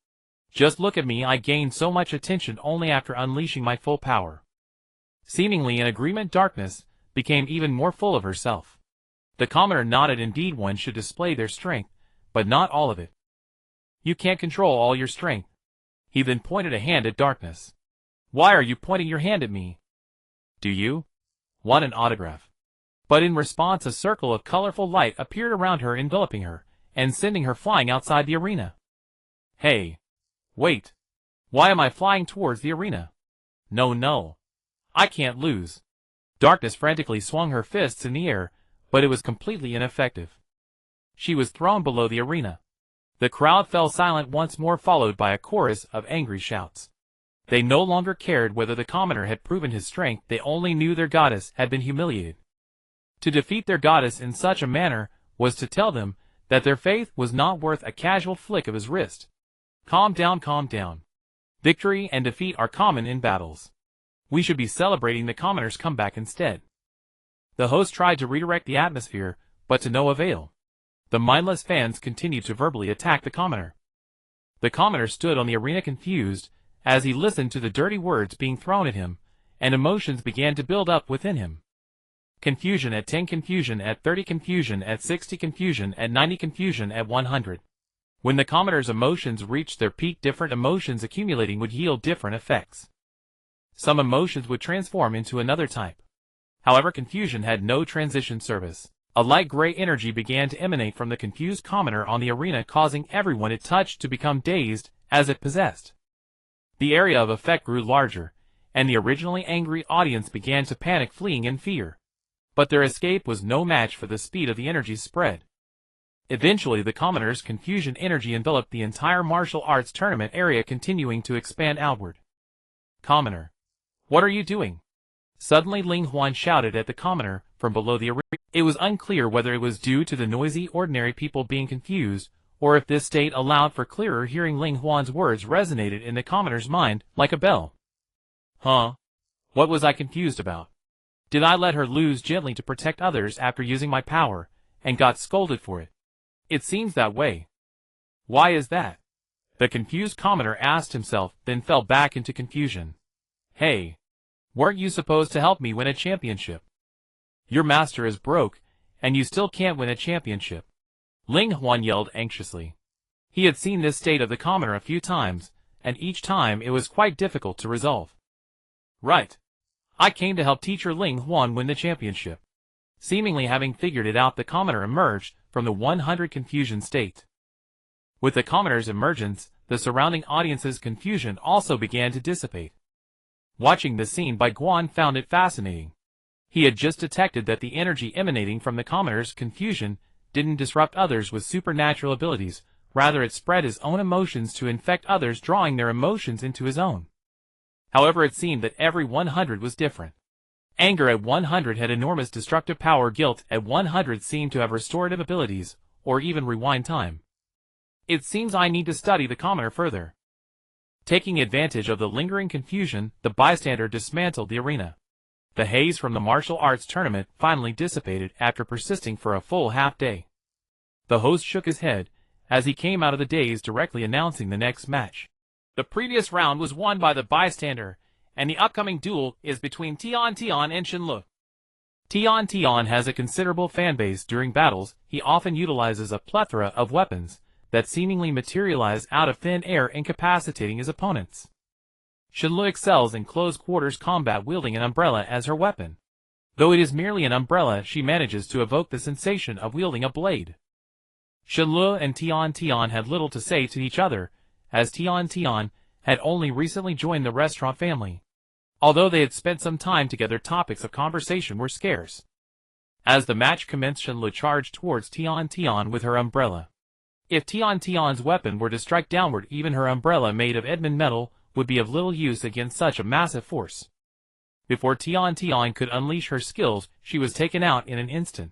Just look at me, I gained so much attention only after unleashing my full power. Seemingly in agreement, Darkness became even more full of herself. The commoner nodded. Indeed, one should display their strength, but not all of it. You can't control all your strength. He then pointed a hand at Darkness. Why are you pointing your hand at me? Do you want an autograph? But in response, a circle of colorful light appeared around her, enveloping her and sending her flying outside the arena. Hey! Wait! Why am I flying towards the arena? No. I can't lose. Darkness frantically swung her fists in the air, but it was completely ineffective. She was thrown below the arena. The crowd fell silent once more, followed by a chorus of angry shouts. They no longer cared whether the commoner had proven his strength, they only knew their goddess had been humiliated. To defeat their goddess in such a manner was to tell them that their faith was not worth a casual flick of his wrist. Calm down, calm down. Victory and defeat are common in battles. We should be celebrating the commoner's comeback instead. The host tried to redirect the atmosphere, but to no avail. The mindless fans continued to verbally attack the commoner. The commoner stood on the arena confused as he listened to the dirty words being thrown at him, and emotions began to build up within him. Confusion at 10, confusion at 30, confusion at 60, confusion at 90, confusion at 100. When the commoner's emotions reached their peak, different emotions accumulating would yield different effects. Some emotions would transform into another type. However, confusion had no transition service. A light gray energy began to emanate from the confused commoner on the arena, causing everyone it touched to become dazed, as it possessed. The area of effect grew larger, and the originally angry audience began to panic, fleeing in fear. But their escape was no match for the speed of the energy's spread. Eventually, the commoner's confusion energy enveloped the entire martial arts tournament area, continuing to expand outward. Commoner, what are you doing? Suddenly Ling Huan shouted at the commoner from below the arena. It was unclear whether it was due to the noisy ordinary people being confused, or if this state allowed for clearer hearing. Ling Huan's words resonated in the commoner's mind like a bell. Huh? What was I confused about? Did I let her lose gently to protect others after using my power, and got scolded for it? It seems that way. Why is that? The confused commoner asked himself, then fell back into confusion. Hey! Weren't you supposed to help me win a championship? Your master is broke, and you still can't win a championship. Ling Huan yelled anxiously. He had seen this state of the commoner a few times, and each time it was quite difficult to resolve. Right. I came to help teacher Ling Huan win the championship. Seemingly having figured it out, the commoner emerged from the 100 confusion state. With the commoner's emergence, the surrounding audience's confusion also began to dissipate. Watching the scene, Bai Guan found it fascinating. He had just detected that the energy emanating from the commoner's confusion didn't disrupt others with supernatural abilities, rather it spread his own emotions to infect others, drawing their emotions into his own. However, it seemed that every 100 was different. Anger at 100 had enormous destructive power, guilt at 100 seemed to have restorative abilities, or even rewind time. It seems I need to study the commoner further. Taking advantage of the lingering confusion, the bystander dismantled the arena. The haze from the martial arts tournament finally dissipated after persisting for a full half day. The host shook his head as he came out of the daze, directly announcing the next match. The previous round was won by the bystander, and the upcoming duel is between Tian Tian and Shenlu. Tian Tian has a considerable fanbase. During battles, he often utilizes a plethora of weapons that seemingly materialize out of thin air, incapacitating his opponents. Shenlu excels in close-quarters combat, wielding an umbrella as her weapon. Though it is merely an umbrella, she manages to evoke the sensation of wielding a blade. Shenlu and Tian Tian had little to say to each other, as Tian Tian had only recently joined the restaurant family. Although they had spent some time together, topics of conversation were scarce. As the match commenced, Shenlu charged towards Tian Tian with her umbrella. If Tian Tian's weapon were to strike downward, even her umbrella made of Edmund metal would be of little use against such a massive force. Before Tian Tian could unleash her skills, she was taken out in an instant.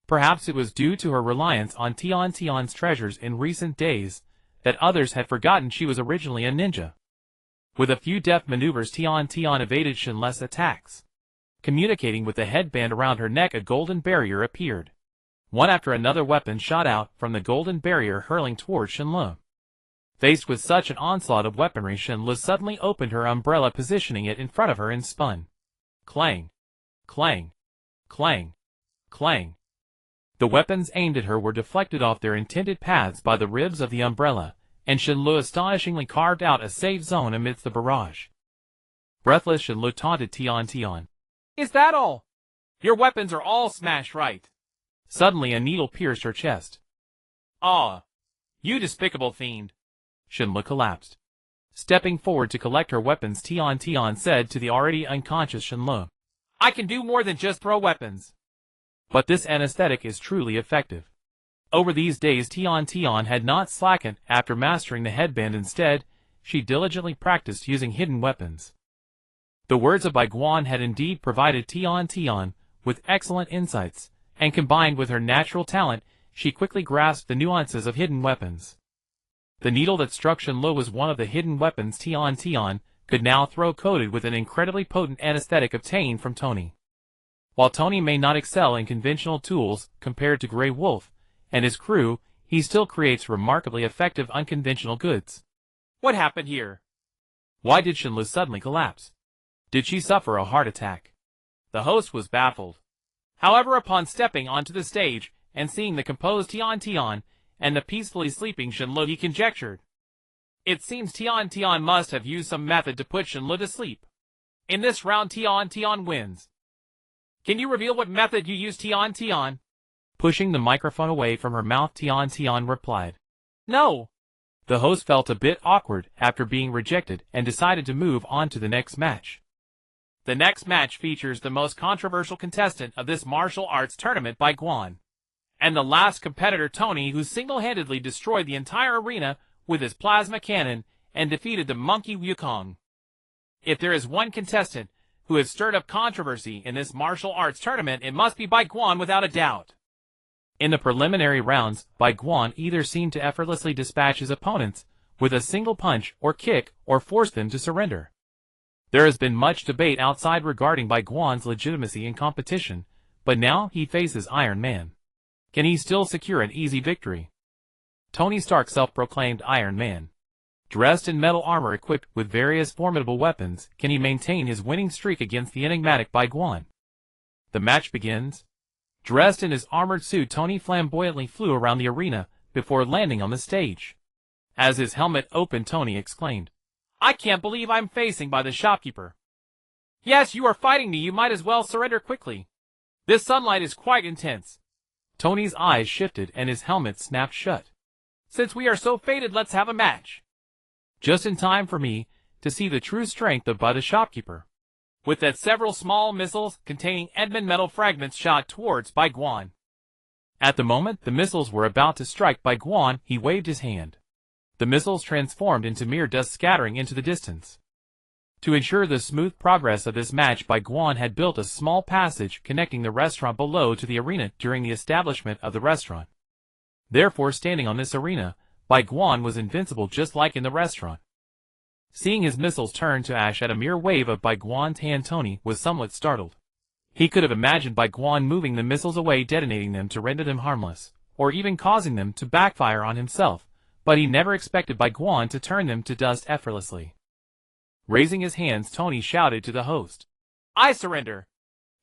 Perhaps it was due to her reliance on Tian Tian's treasures in recent days that others had forgotten she was originally a ninja. With a few deft maneuvers, Tian Tian evaded Shenlu's attacks. Communicating with the headband around her neck, a golden barrier appeared. One after another, weapons shot out from the golden barrier, hurling towards Shenlu. Faced with such an onslaught of weaponry, Shenlu suddenly opened her umbrella, positioning it in front of her, and spun. Clang! Clang! Clang! Clang! The weapons aimed at her were deflected off their intended paths by the ribs of the umbrella, and Shenlu astonishingly carved out a safe zone amidst the barrage. Breathless, Shenlu taunted Tian Tian. Is that all? Your weapons are all smashed, right? Suddenly a needle pierced her chest. Ah! You despicable fiend! Shenlu collapsed. Stepping forward to collect her weapons, Tian Tian said to the already unconscious Shenlu, I can do more than just throw weapons. But this anesthetic is truly effective. Over these days, Tian Tian had not slackened after mastering the headband. Instead, she diligently practiced using hidden weapons. The words of Bai Guan had indeed provided Tian Tian with excellent insights, and combined with her natural talent, she quickly grasped the nuances of hidden weapons. The needle that struck Shenlu was one of the hidden weapons Tian Tian could now throw, coated with an incredibly potent anesthetic obtained from Tony. While Tony may not excel in conventional tools compared to Grey Wolf and his crew, he still creates remarkably effective unconventional goods. What happened here? Why did Shenlu suddenly collapse? Did she suffer a heart attack? The host was baffled. However, upon stepping onto the stage and seeing the composed Tian and the peacefully sleeping Shenlu, he conjectured. It seems Tian must have used some method to put Shenlu to sleep. In this round, Tian wins. Can you reveal what method you used, Tian? Pushing the microphone away from her mouth, Tian replied. No. The host felt a bit awkward after being rejected and decided to move on to the next match. The next match features the most controversial contestant of this martial arts tournament, Bai Guan, and the last competitor, Tony, who single-handedly destroyed the entire arena with his plasma cannon and defeated the monkey Wukong. If there is one contestant who has stirred up controversy in this martial arts tournament, it must be Bai Guan without a doubt. In the preliminary rounds, Bai Guan either seemed to effortlessly dispatch his opponents with a single punch or kick or force them to surrender. There has been much debate outside regarding Bai Guan's legitimacy in competition, but now he faces Iron Man. Can he still secure an easy victory? Tony Stark, self-proclaimed Iron Man, dressed in metal armor equipped with various formidable weapons, can he maintain his winning streak against the enigmatic Bai Guan? The match begins. Dressed in his armored suit, Tony flamboyantly flew around the arena before landing on the stage. As his helmet opened, Tony exclaimed, I can't believe I'm facing by the shopkeeper. Yes, you are fighting me. You might as well surrender quickly. This sunlight is quite intense. Tony's eyes shifted and his helmet snapped shut. Since we are so fated, let's have a match. Just in time for me to see the true strength of Bai the shopkeeper. With that, several small missiles containing Edmund metal fragments shot towards Bai Guan. At the moment the missiles were about to strike Bai Guan, he waved his hand. The missiles transformed into mere dust, scattering into the distance. To ensure the smooth progress of this match, Bai Guan had built a small passage connecting the restaurant below to the arena during the establishment of the restaurant. Therefore, standing on this arena, Bai Guan was invincible, just like in the restaurant. Seeing his missiles turn to ash at a mere wave of Bai Guan's hand, Tony was somewhat startled. He could have imagined Bai Guan moving the missiles away, detonating them to render them harmless, or even causing them to backfire on himself, but he never expected Bai Guan to turn them to dust effortlessly. Raising his hands, Tony shouted to the host, I surrender.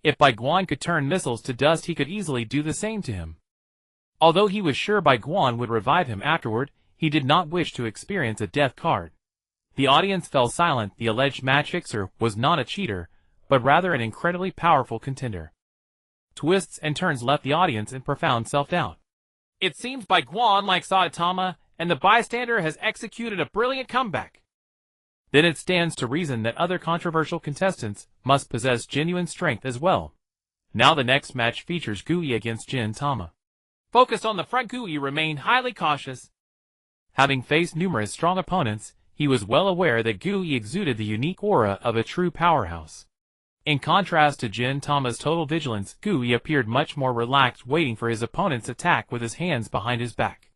If Bai Guan could turn missiles to dust, he could easily do the same to him. Although he was sure Bai Guan would revive him afterward, he did not wish to experience a death card. The audience fell silent. The alleged match fixer was not a cheater, but rather an incredibly powerful contender. Twists and turns left the audience in profound self-doubt. It seems Bai Guan, like Saitama and the bystander, has executed a brilliant comeback. Then it stands to reason that other controversial contestants must possess genuine strength as well. Now the next match features Guy against Gintama. Focused on the front, Guy remained highly cautious. Having faced numerous strong opponents, he was well aware that Guy exuded the unique aura of a true powerhouse. In contrast to Gintama's total vigilance, Guy appeared much more relaxed, waiting for his opponent's attack with his hands behind his back.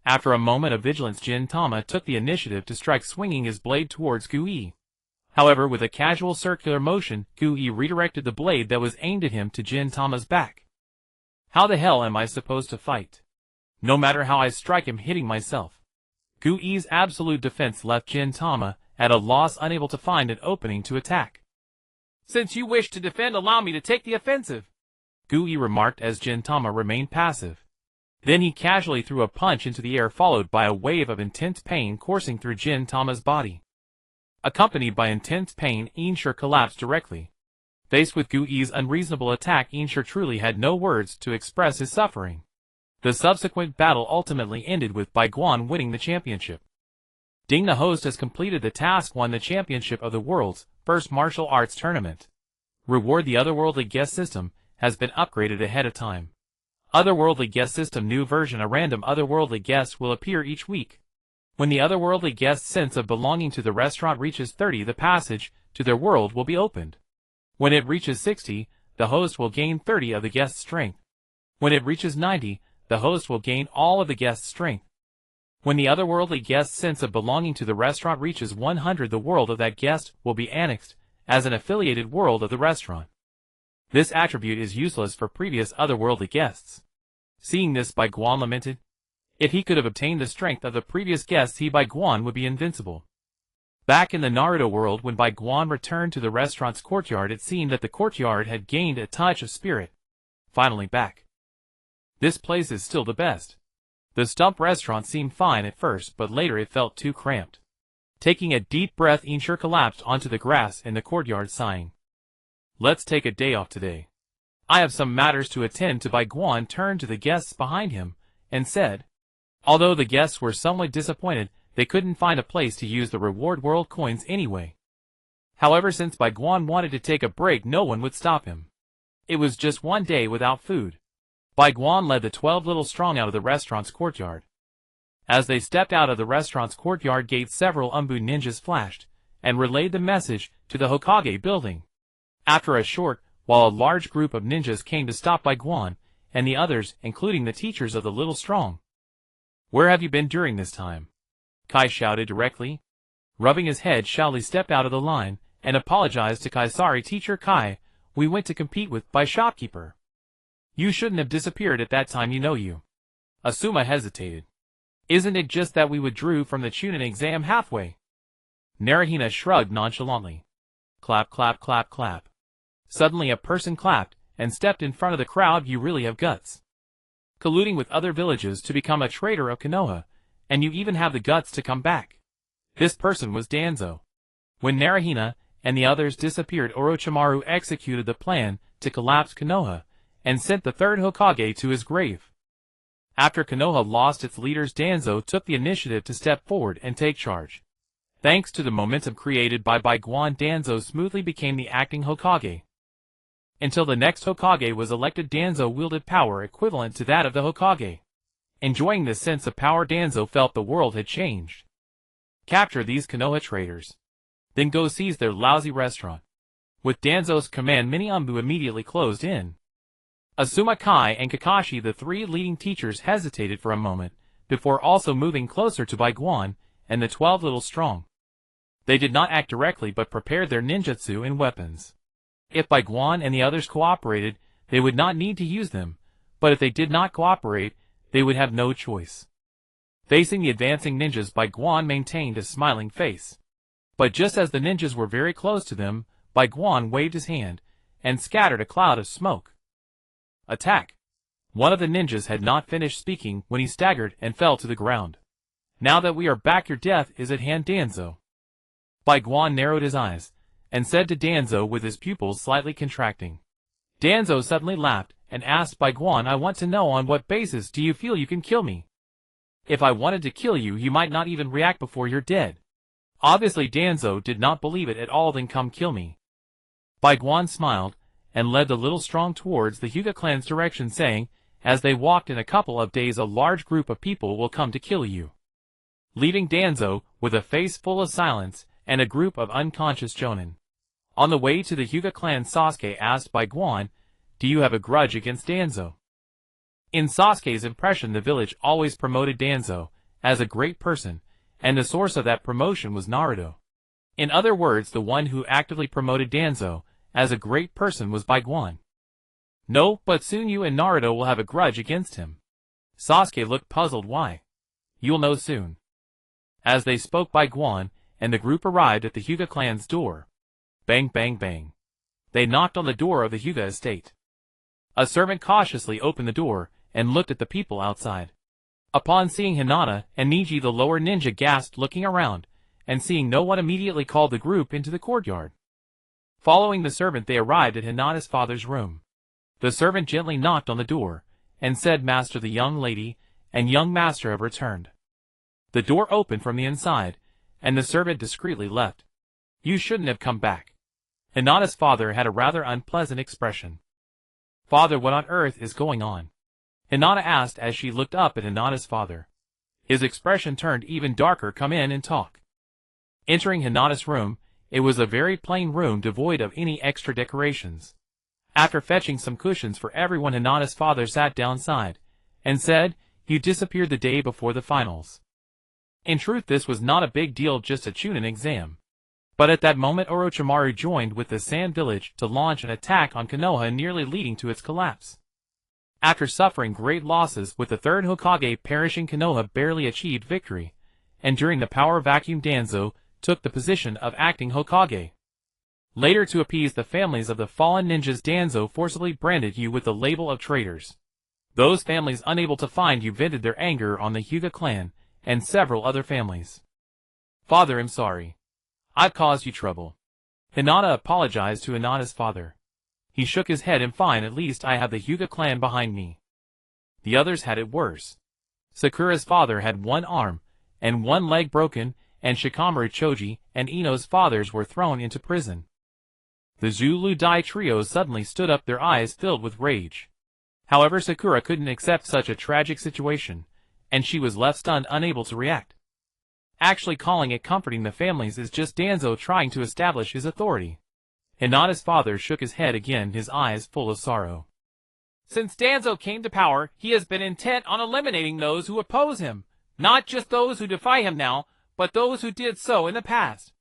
After a moment of vigilance, Gintama took the initiative to strike, swinging his blade towards Guy. However, with a casual circular motion, Guy redirected the blade that was aimed at him to Gintama's back. How the hell am I supposed to fight? No matter how I strike, I'm hitting myself. Guy's absolute defense left Gintama at a loss, unable to find an opening to attack. Since you wish to defend, allow me to take the offensive, Guy remarked as Gintama remained passive. Then he casually threw a punch into the air, followed by a wave of intense pain coursing through Gintama's body. Accompanied by intense pain, Einshir collapsed directly. Faced with Guy's unreasonable attack, Einshir truly had no words to express his suffering. The subsequent battle ultimately ended with Bai Guan winning the championship. Ding, the host has completed the task, won the championship of the world's first martial arts tournament. Reward: the otherworldly guest system has been upgraded ahead of time. Otherworldly guest system new version: a random otherworldly guest will appear each week. When the otherworldly guest's sense of belonging to the restaurant reaches 30, the passage to their world will be opened. When it reaches 60, the host will gain 30 of the guest's strength. When it reaches 90, the host will gain all of the guest's strength. When the otherworldly guest's sense of belonging to the restaurant reaches 100, the world of that guest will be annexed as an affiliated world of the restaurant. This attribute is useless for previous otherworldly guests. Seeing this, Bai Guan lamented. If he could have obtained the strength of the previous guests, Bai Guan would be invincible. Back in the Naruto world, when Bai Guan returned to the restaurant's courtyard, it seemed that the courtyard had gained a touch of spirit, finally back. This place is still the best. The stump restaurant seemed fine at first, but later it felt too cramped. Taking a deep breath, Insher collapsed onto the grass in the courtyard, sighing. Let's take a day off today. I have some matters to attend to. Bai Guan turned to the guests behind him and said. Although the guests were somewhat disappointed, they couldn't find a place to use the reward world coins anyway. However, since Bai Guan wanted to take a break, no one would stop him. It was just one day without food. Bai Guan led the 12 little strong out of the restaurant's courtyard. As they stepped out of the restaurant's courtyard gate, several Umbu ninjas flashed and relayed the message to the Hokage building. After a short while, a large group of ninjas came to stop Bai Guan and the others, including the teachers of the little strong. Where have you been during this time? Kai shouted directly. Rubbing his head, Shaoli stepped out of the line and apologized to Kai. Sorry, Teacher Kai, we went to compete with Bai Shopkeeper. You shouldn't have disappeared at that time, you know you. Asuma hesitated. Isn't it just that we withdrew from the Chunin exam halfway? Narahina shrugged nonchalantly. Clap, clap, clap, clap. Suddenly a person clapped and stepped in front of the crowd. You really have guts. Colluding with other villages to become a traitor of Konoha, and you even have the guts to come back. This person was Danzo. When Narahina and the others disappeared, Orochimaru executed the plan to collapse Konoha and sent the third Hokage to his grave. After Konoha lost its leaders, Danzo took the initiative to step forward and take charge. Thanks to the momentum created by Bai Guan, Danzo smoothly became the acting Hokage. Until the next Hokage was elected, Danzo wielded power equivalent to that of the Hokage. Enjoying this sense of power, Danzo felt the world had changed. Capture these Konoha traitors. Then go seize their lousy restaurant. With Danzo's command, many Umbu immediately closed in. Asuma, Kai, and Kakashi, the three leading teachers, hesitated for a moment before also moving closer to Bai Guan and the 12 little strong. They did not act directly but prepared their ninjutsu and weapons. If Bai Guan and the others cooperated, they would not need to use them, but if they did not cooperate, they would have no choice. Facing the advancing ninjas, Bai Guan maintained a smiling face. But just as the ninjas were very close to them, Bai Guan waved his hand and scattered a cloud of smoke. Attack! One of the ninjas had not finished speaking when he staggered and fell to the ground. Now that we are back, your death is at hand, Danzo. Bai Guan narrowed his eyes and said to Danzo with his pupils slightly contracting. Danzo suddenly laughed and asked Bai Guan, I want to know, on what basis do you feel you can kill me? If I wanted to kill you, you might not even react before you're dead. Obviously Danzo did not believe it at all. Then come kill me. Bai Guan smiled and led the little strong towards the Hyuga clan's direction, saying, as they walked, in a couple of days a large group of people will come to kill you. Leaving Danzo with a face full of silence and a group of unconscious jonin. On the way to the Hyuga clan, Sasuke asked Bai Guan, do you have a grudge against Danzo? In Sasuke's impression, the village always promoted Danzo as a great person, and the source of that promotion was Naruto. In other words, the one who actively promoted Danzo as a great person was Bai Guan. No, but soon you and Naruto will have a grudge against him. Sasuke looked puzzled. Why? You'll know soon. As they spoke, Bai Guan and the group arrived at the Hyuga clan's door. Bang, bang, bang. They knocked on the door of the Hyuga estate. A servant cautiously opened the door and looked at the people outside. Upon seeing Hinata and Neji, the lower ninja gasped, looking around, and seeing no one immediately called the group into the courtyard. Following the servant, they arrived at Hinata's father's room. The servant gently knocked on the door and said, Master, the young lady and young master have returned. The door opened from the inside, and the servant discreetly left. You shouldn't have come back. Hinata's father had a rather unpleasant expression. Father, what on earth is going on? Hinata asked as she looked up at Hinata's father. His expression turned even darker. Come in and talk. Entering Hinata's room, it was a very plain room devoid of any extra decorations. After fetching some cushions for everyone, Hinata's father sat downside and said, You disappeared the day before the finals. In truth, this was not a big deal, just a Chunin exam. But at that moment, Orochimaru joined with the Sand Village to launch an attack on Konoha, nearly leading to its collapse. After suffering great losses, with the third Hokage perishing, Konoha barely achieved victory, and during the power vacuum, Danzo took the position of acting Hokage. Later, to appease the families of the fallen ninjas, Danzo forcibly branded you with the label of traitors. Those families unable to find you vented their anger on the Hyuga clan and several other families. Father, I'm sorry. I've caused you trouble. Hinata apologized to Hinata's father. He shook his head. I'm fine, at least I have the Hyuga clan behind me. The others had it worse. Sakura's father had one arm and one leg broken, and Shikamaru, Choji, and Ino's fathers were thrown into prison. The Zulu Dai trio suddenly stood up, their eyes filled with rage. However, Sakura couldn't accept such a tragic situation, and she was left stunned, unable to react. Actually, calling it comforting the families is just Danzo trying to establish his authority. Hinata's father shook his head again, his eyes full of sorrow. Since Danzo came to power, he has been intent on eliminating those who oppose him, not just those who defy him now, but those who did so in the past.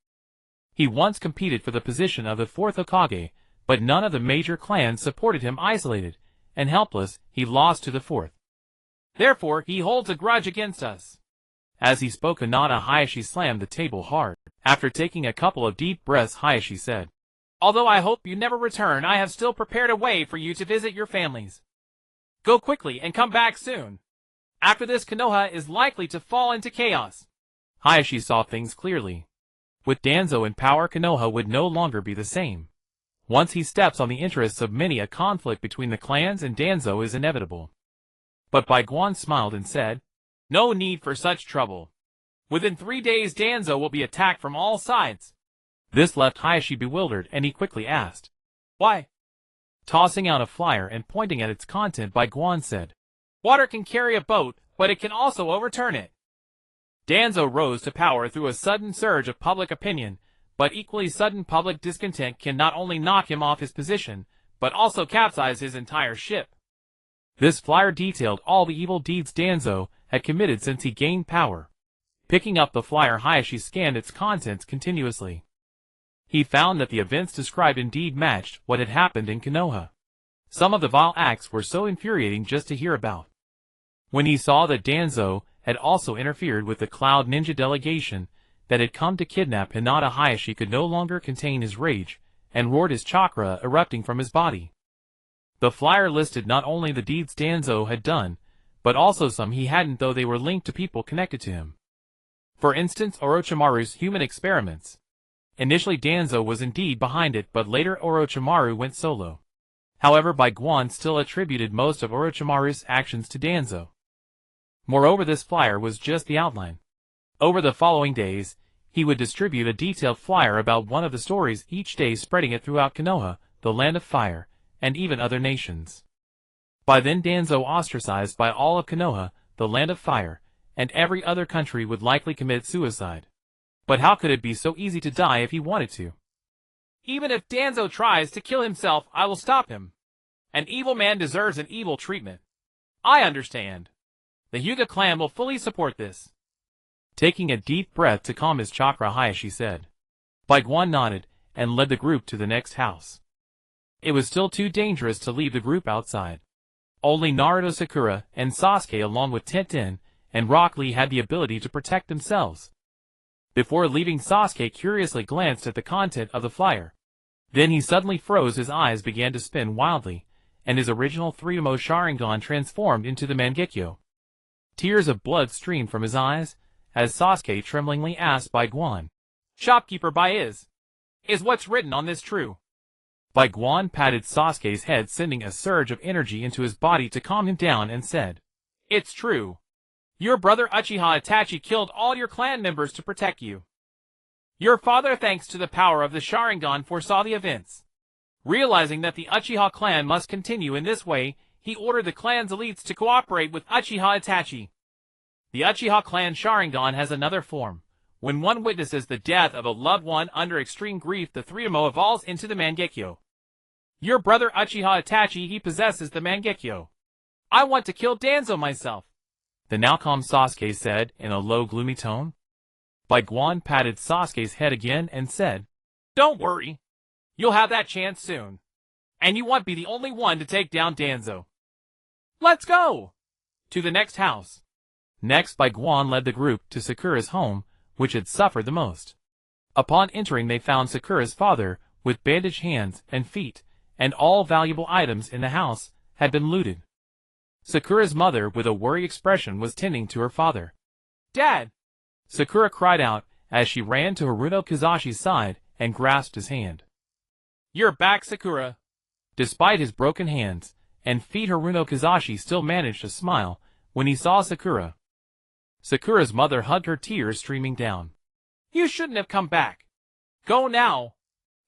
He once competed for the position of the fourth Hokage, but none of the major clans supported him. Isolated and helpless, he lost to the fourth. Therefore, he holds a grudge against us. As he spoke, Hinata Hayashi slammed the table hard. After taking a couple of deep breaths, Hayashi said, Although I hope you never return, I have still prepared a way for you to visit your families. Go quickly and come back soon. After this, Konoha is likely to fall into chaos. Hayashi saw things clearly. With Danzo in power, Konoha would no longer be the same. Once he steps on the interests of many, a conflict between the clans and Danzo is inevitable. But Bai Guan smiled and said, No need for such trouble. Within 3 days, Danzo will be attacked from all sides. This left Hayashi bewildered, and he quickly asked, Why? Tossing out a flyer and pointing at its content, Bai Guan said, Water can carry a boat, but it can also overturn it. Danzo rose to power through a sudden surge of public opinion, but equally sudden public discontent can not only knock him off his position, but also capsize his entire ship. This flyer detailed all the evil deeds Danzo had committed since he gained power. Picking up the flyer, Hayashi scanned its contents continuously. He found that the events described indeed matched what had happened in Konoha. Some of the vile acts were so infuriating just to hear about. When he saw that Danzo had also interfered with the Cloud Ninja delegation that had come to kidnap Hinata, Hayashi could no longer contain his rage, and roared, his chakra erupting from his body. The flyer listed not only the deeds Danzo had done, but also some he hadn't, though they were linked to people connected to him. For instance, Orochimaru's human experiments. Initially Danzo was indeed behind it, but later Orochimaru went solo. However, Bai Guan still attributed most of Orochimaru's actions to Danzo. Moreover, this flyer was just the outline. Over the following days, he would distribute a detailed flyer about one of the stories each day, spreading it throughout Konoha, the Land of Fire, and even other nations. By then, Danzo, ostracized by all of Konoha, the Land of Fire, and every other country, would likely commit suicide. But how could it be so easy to die if he wanted to? Even if Danzo tries to kill himself, I will stop him. An evil man deserves an evil treatment. I understand. The Hyuga clan will fully support this. Taking a deep breath to calm his chakra, Hayashi said. Bai Guan nodded and led the group to the next house. It was still too dangerous to leave the group outside. Only Naruto, Sakura, and Sasuke, along with Tenten and Rock Lee, had the ability to protect themselves. Before leaving, Sasuke curiously glanced at the content of the flyer. Then he suddenly froze, his eyes began to spin wildly, and his original three-mo Sharingan transformed into the Mangekyo. Tears of blood streamed from his eyes, as Sasuke tremblingly asked Bai Guan, Shopkeeper Bai, is what's written on this true? Bai Guan patted Sasuke's head, sending a surge of energy into his body to calm him down, and said, It's true. Your brother Uchiha Itachi killed all your clan members to protect you. Your father, thanks to the power of the Sharingan, foresaw the events. Realizing that the Uchiha clan must continue in this way, he ordered the clan's elites to cooperate with Uchiha Itachi. The Uchiha clan Sharingan has another form. When one witnesses the death of a loved one under extreme grief, the three-mo evolves into the Mangekyo. Your brother Uchiha Itachi, he possesses the Mangekyo. I want to kill Danzo myself. The now calm Sasuke said in a low, gloomy tone. Bai Guan patted Sasuke's head again and said, Don't worry. You'll have that chance soon. And you won't be the only one to take down Danzo. Let's go! To the next house. Next, Bai Guan led the group to Sakura's home, which had suffered the most. Upon entering, they found Sakura's father with bandaged hands and feet, and all valuable items in the house had been looted. Sakura's mother, with a worried expression, was tending to her father. "Dad!" Sakura cried out as she ran to Haruno Kazashi's side and grasped his hand. "You're back, Sakura." Despite his broken hands and feet, Haruno Kazashi still managed to smile when he saw Sakura. Sakura's mother hugged her, tears streaming down. "You shouldn't have come back. Go now."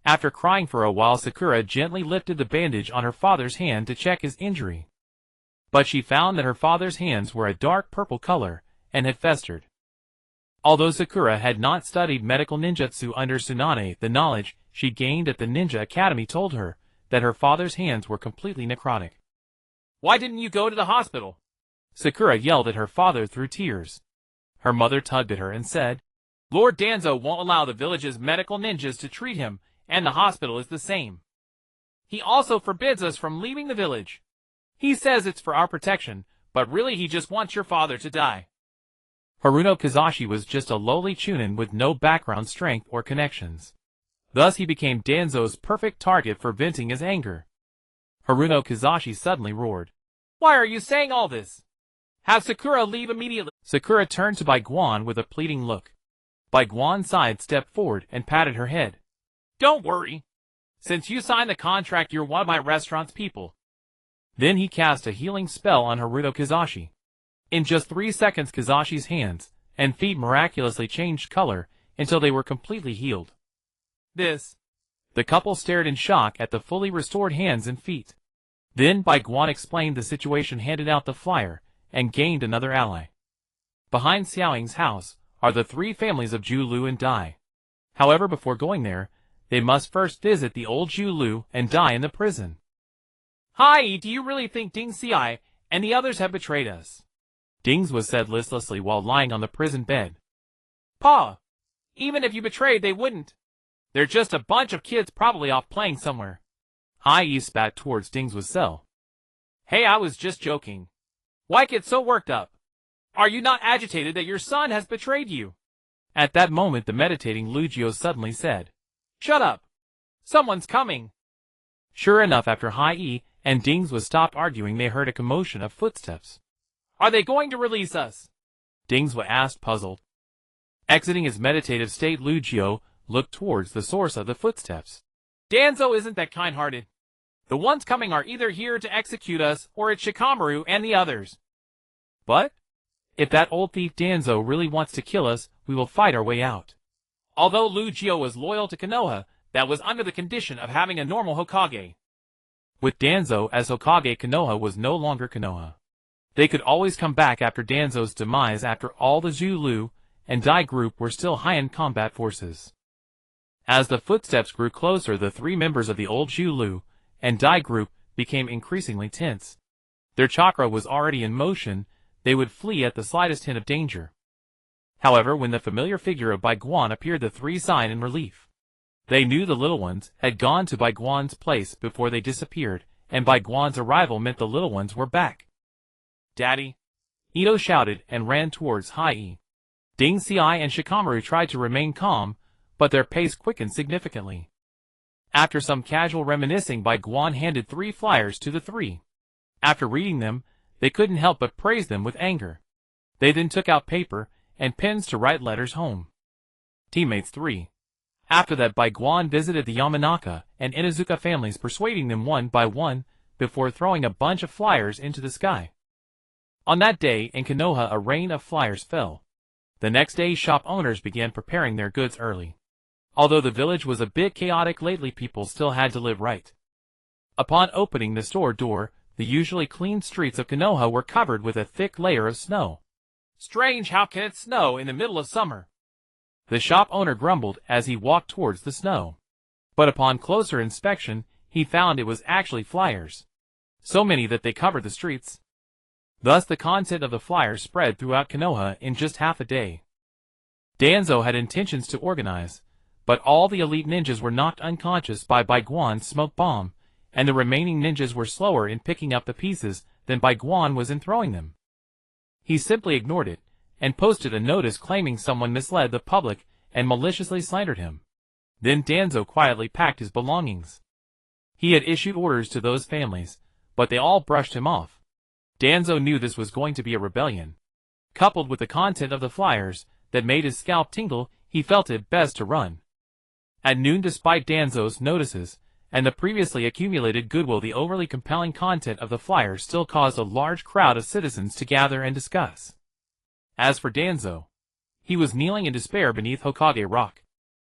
After crying for a while, Sakura gently lifted the bandage on her father's hand to check his injury. But she found that her father's hands were a dark purple color and had festered. Although Sakura had not studied medical ninjutsu under Tsunade, the knowledge she gained at the Ninja Academy told her that her father's hands were completely necrotic. "Why didn't you go to the hospital?" Sakura yelled at her father through tears. Her mother tugged at her and said, "Lord Danzo won't allow the village's medical ninjas to treat him, and the hospital is the same. He also forbids us from leaving the village. He says it's for our protection, but really he just wants your father to die." Haruno Kazashi was just a lowly chunin with no background strength or connections. Thus he became Danzo's perfect target for venting his anger. Haruno Kazashi suddenly roared. "Why are you saying all this? Have Sakura leave immediately." Sakura turned to Bai Guan with a pleading look. Bai Guan sidestepped forward and patted her head. "Don't worry. Since you signed the contract, you're one of my restaurant's people." Then he cast a healing spell on Haruno Kazashi. In just 3 seconds, Kazashi's hands and feet miraculously changed color until they were completely healed. The couple stared in shock at the fully restored hands and feet. Then Bai Guan explained the situation, handed out the flyer, and gained another ally. Behind Xiaoying's house are the 3 families of Zhu Lu and Dai. However, before going there, they must first visit the old Zhu Lu and Dai in the prison. "Hi, do you really think Ding Xi and the others have betrayed us?" Dings was said listlessly while lying on the prison bed. "Pa, even if you betrayed, they wouldn't. They're just a bunch of kids probably off playing somewhere." Hai spat towards Dings' cell. "Hey, I was just joking. Why get so worked up? Are you not agitated that your son has betrayed you?" At that moment, the meditating Lugio suddenly said, "Shut up. Someone's coming." Sure enough, after Hai and Dings was stopped arguing, they heard a commotion of footsteps. "Are they going to release us?" Dings asked, puzzled. Exiting his meditative state, Lugio looked towards the source of the footsteps. "Danzo isn't that kind-hearted. The ones coming are either here to execute us, or it's Shikamaru and the others." "But if that old thief Danzo really wants to kill us, we will fight our way out." Although Lugio was loyal to Konoha, that was under the condition of having a normal Hokage. With Danzo as Hokage, Konoha was no longer Konoha. They could always come back after Danzo's demise. After all, the Zhu Lu and Dai group were still high-end combat forces. As the footsteps grew closer, the 3 members of the old Zhu Lu and Dai group became increasingly tense. Their chakra was already in motion. They would flee at the slightest hint of danger. However, when the familiar figure of Bai Guan appeared, the 3 sighed in relief. They knew the little ones had gone to Bai Guan's place before they disappeared, and Bai Guan's arrival meant the little ones were back. "Daddy!" Ito shouted and ran towards Hai. Ding Xi and Shikamaru tried to remain calm, but their pace quickened significantly. After some casual reminiscing, Bai Guan handed 3 flyers to the 3. After reading them, they couldn't help but praise them with anger. They then took out paper and pens to write letters home. Teammates 3. After that, Bai Guan visited the Yamanaka and Inuzuka families, persuading them one by one before throwing a bunch of flyers into the sky. On that day, in Konoha, a rain of flyers fell. The next day, shop owners began preparing their goods early. Although the village was a bit chaotic lately, people still had to live right. Upon opening the store door, the usually clean streets of Konoha were covered with a thick layer of snow. "Strange, how can it snow in the middle of summer?" The shop owner grumbled as he walked towards the snow. But upon closer inspection, he found it was actually flyers. So many that they covered the streets. Thus the content of the flyers spread throughout Konoha in just half a day. Danzo had intentions to organize, but all the elite ninjas were knocked unconscious by Bai Guan's smoke bomb, and the remaining ninjas were slower in picking up the pieces than Bai Guan was in throwing them. He simply ignored it, and posted a notice claiming someone misled the public and maliciously slandered him. Then Danzo quietly packed his belongings. He had issued orders to those families, but they all brushed him off. Danzo knew this was going to be a rebellion. Coupled with the content of the flyers that made his scalp tingle, he felt it best to run. At noon, despite Danzo's notices and the previously accumulated goodwill, the overly compelling content of the flyers still caused a large crowd of citizens to gather and discuss. As for Danzo, he was kneeling in despair beneath Hokage Rock.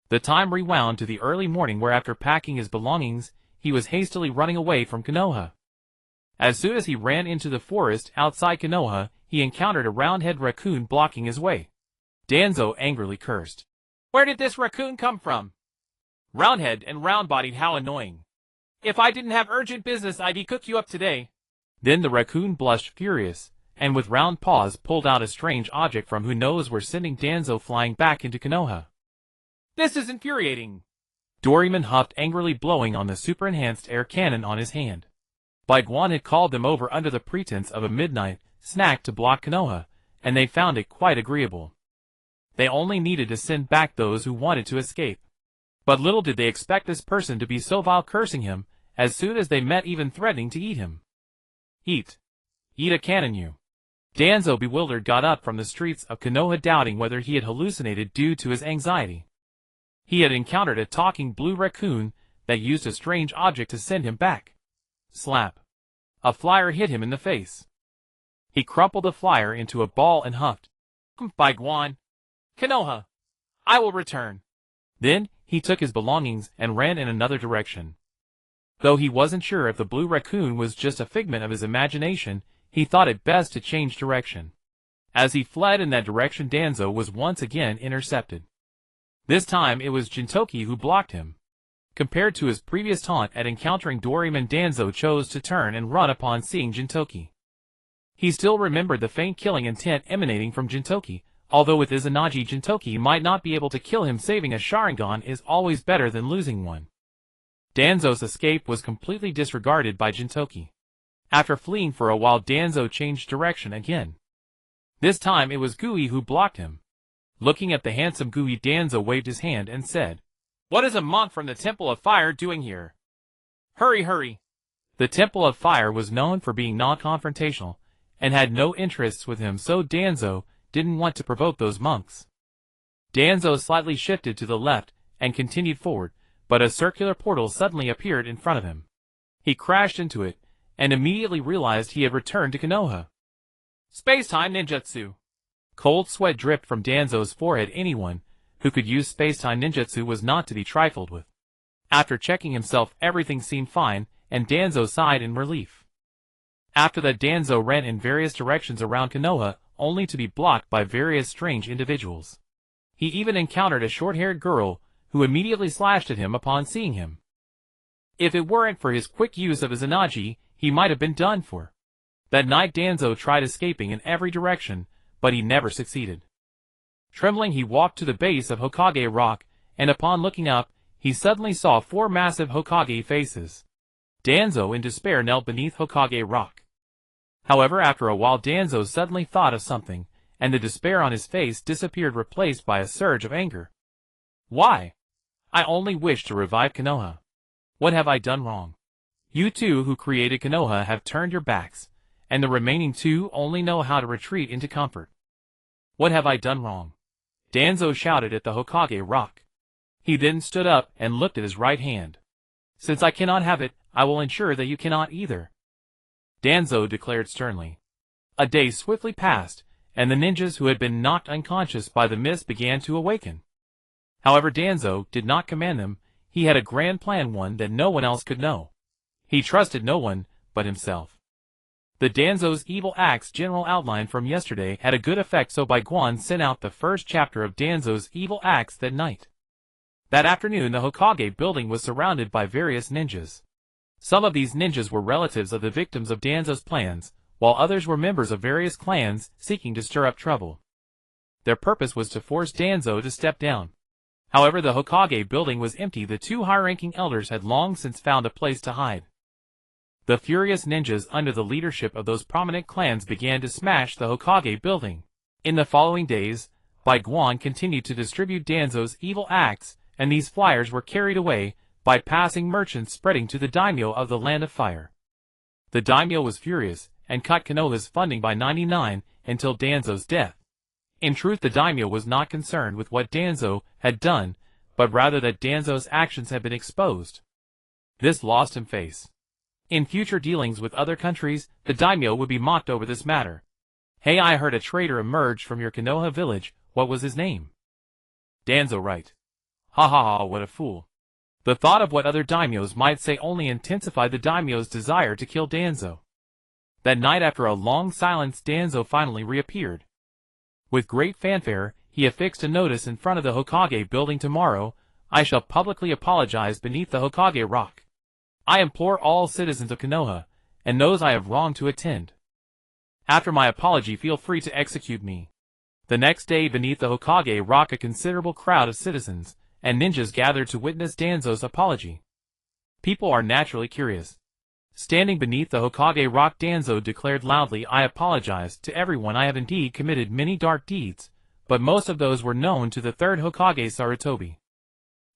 The time rewound to the early morning where, after packing his belongings, he was hastily running away from Konoha. As soon as he ran into the forest outside Konoha, he encountered a round-head raccoon blocking his way. Danzo angrily cursed. Where did this raccoon come from? Roundhead and round-bodied, how annoying. If I didn't have urgent business, I'd cook you up today. Then the raccoon blushed furious, and with round paws pulled out a strange object from who knows where, sending Danzo flying back into Konoha. This is infuriating. Doraemon huffed angrily, blowing on the super-enhanced air cannon on his hand. Bai Guan had called them over under the pretense of a midnight snack to block Konoha, and they found it quite agreeable. They only needed to send back those who wanted to escape. But little did they expect this person to be so vile, cursing him as soon as they met, even threatening to eat him. Eat a cannon, you. Danzo, bewildered, got up from the streets of Konoha, doubting whether he had hallucinated due to his anxiety. He had encountered a talking blue raccoon that used a strange object to send him back. Slap. A flyer hit him in the face. He crumpled the flyer into a ball and huffed. Bai Guan. Konoha. I will return. Then he took his belongings and ran in another direction. Though he wasn't sure if the blue raccoon was just a figment of his imagination, he thought it best to change direction. As he fled in that direction, Danzo was once again intercepted. This time it was Jintoki who blocked him. Compared to his previous taunt at encountering Doraemon, Danzo chose to turn and run upon seeing Jintoki. He still remembered the faint killing intent emanating from Jintoki. Although with Izanagi, Jintoki might not be able to kill him, saving a Sharingan is always better than losing one. Danzo's escape was completely disregarded by Jintoki. After fleeing for a while, Danzo changed direction again. This time it was Gui who blocked him. Looking at the handsome Gui, Danzo waved his hand and said, What is a monk from the Temple of Fire doing here? Hurry, hurry. The Temple of Fire was known for being non-confrontational and had no interests with him, so Danzo didn't want to provoke those monks. Danzo slightly shifted to the left and continued forward, but a circular portal suddenly appeared in front of him. He crashed into it and immediately realized he had returned to Konoha. Space-time ninjutsu. Cold sweat dripped from Danzo's forehead. Anyone who could use space-time ninjutsu was not to be trifled with. After checking himself, everything seemed fine, and Danzo sighed in relief. After that, Danzo ran in various directions around Konoha, only to be blocked by various strange individuals. He even encountered a short-haired girl who immediately slashed at him upon seeing him. If it weren't for his quick use of his Izanagi, he might have been done for. That night Danzo tried escaping in every direction, but he never succeeded. Trembling, he walked to the base of Hokage Rock, and upon looking up, he suddenly saw 4 massive Hokage faces. Danzo in despair knelt beneath Hokage Rock. However, after a while, Danzo suddenly thought of something, and the despair on his face disappeared, replaced by a surge of anger. Why? I only wish to revive Konoha. What have I done wrong? You two who created Konoha have turned your backs, and the remaining 2 only know how to retreat into comfort. What have I done wrong? Danzo shouted at the Hokage Rock. He then stood up and looked at his right hand. Since I cannot have it, I will ensure that you cannot either, Danzo declared sternly. A day swiftly passed, and the ninjas who had been knocked unconscious by the mist began to awaken. However, Danzo did not command them. He had a grand plan, one that no one else could know. He trusted no one but himself. The Danzo's evil acts general outline from yesterday had a good effect, so Bai Guan sent out the first chapter of Danzo's evil acts that night. That afternoon, the Hokage building was surrounded by various ninjas. Some of these ninjas were relatives of the victims of Danzo's plans, while others were members of various clans seeking to stir up trouble. Their purpose was to force Danzo to step down. However, the Hokage building was empty. The 2 high-ranking elders had long since found a place to hide. The furious ninjas under the leadership of those prominent clans began to smash the Hokage building. In the following days, Bai Guan continued to distribute Danzo's evil acts and these flyers were carried away by passing merchants spreading to the daimyo of the Land of Fire. The daimyo was furious and cut Konoha's funding by 99 until Danzo's death. In truth, the daimyo was not concerned with what Danzo had done, but rather that Danzo's actions had been exposed. This lost him face. In future dealings with other countries, the daimyo would be mocked over this matter. "Hey, I heard a traitor emerged from your Konoha village. What was his name?" "Danzo, right." "Ha ha ha, what a fool." The thought of what other daimyos might say only intensified the daimyo's desire to kill Danzo. That night, after a long silence, Danzo finally reappeared. With great fanfare, he affixed a notice in front of the Hokage building. "Tomorrow, I shall publicly apologize beneath the Hokage rock. I implore all citizens of Konoha, and those I have wronged to attend. After my apology, feel free to execute me." The next day, beneath the Hokage rock, a considerable crowd of citizens and ninjas gathered to witness Danzo's apology. People are naturally curious. Standing beneath the Hokage rock, Danzo declared loudly, "I apologize to everyone. I have indeed committed many dark deeds, but most of those were known to the third Hokage Sarutobi.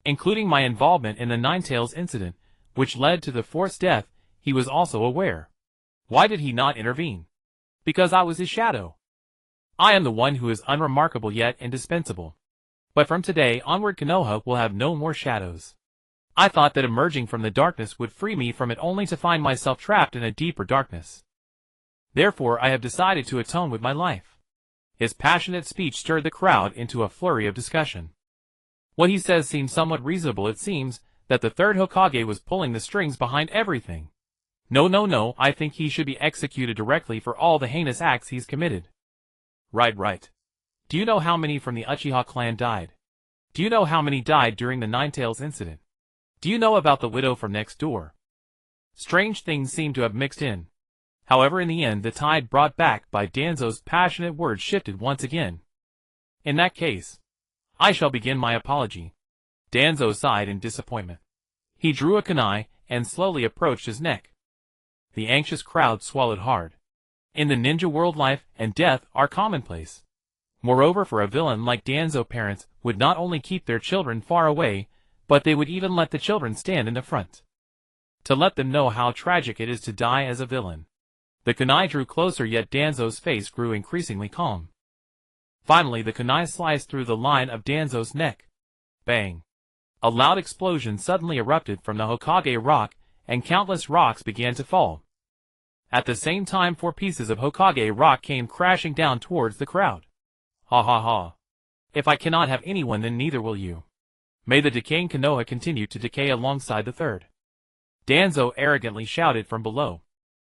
Including my involvement in the Ninetales incident, which led to the fourth's death, he was also aware. Why did he not intervene? Because I was his shadow. I am the one who is unremarkable yet indispensable. But from today onward, Konoha will have no more shadows. I thought that emerging from the darkness would free me from it, only to find myself trapped in a deeper darkness. Therefore I have decided to atone with my life." His passionate speech stirred the crowd into a flurry of discussion. What he says seems somewhat reasonable. It seems that the third Hokage was pulling the strings behind everything. No, I think he should be executed directly for all the heinous acts he's committed." Right. Do you know how many from the Uchiha clan died? Do you know how many died during the Ninetales incident? Do you know about the widow from next door? Strange things seem to have mixed in. However, in the end, the tide brought back by Danzo's passionate words shifted once again. "In that case, I shall begin my apology." Danzo sighed in disappointment. He drew a kunai and slowly approached his neck. The anxious crowd swallowed hard. In the ninja world, life and death are commonplace. Moreover, for a villain like Danzo, parents would not only keep their children far away, but they would even let the children stand in the front, to let them know how tragic it is to die as a villain. The kunai drew closer, yet Danzo's face grew increasingly calm. Finally, the kunai sliced through the line of Danzo's neck. Bang! A loud explosion suddenly erupted from the Hokage rock, and countless rocks began to fall. At the same time, 4 pieces of Hokage rock came crashing down towards the crowd. Ha ha ha. If I cannot have anyone, then neither will you. May the decaying Konoha continue to decay alongside the third. Danzo arrogantly shouted from below.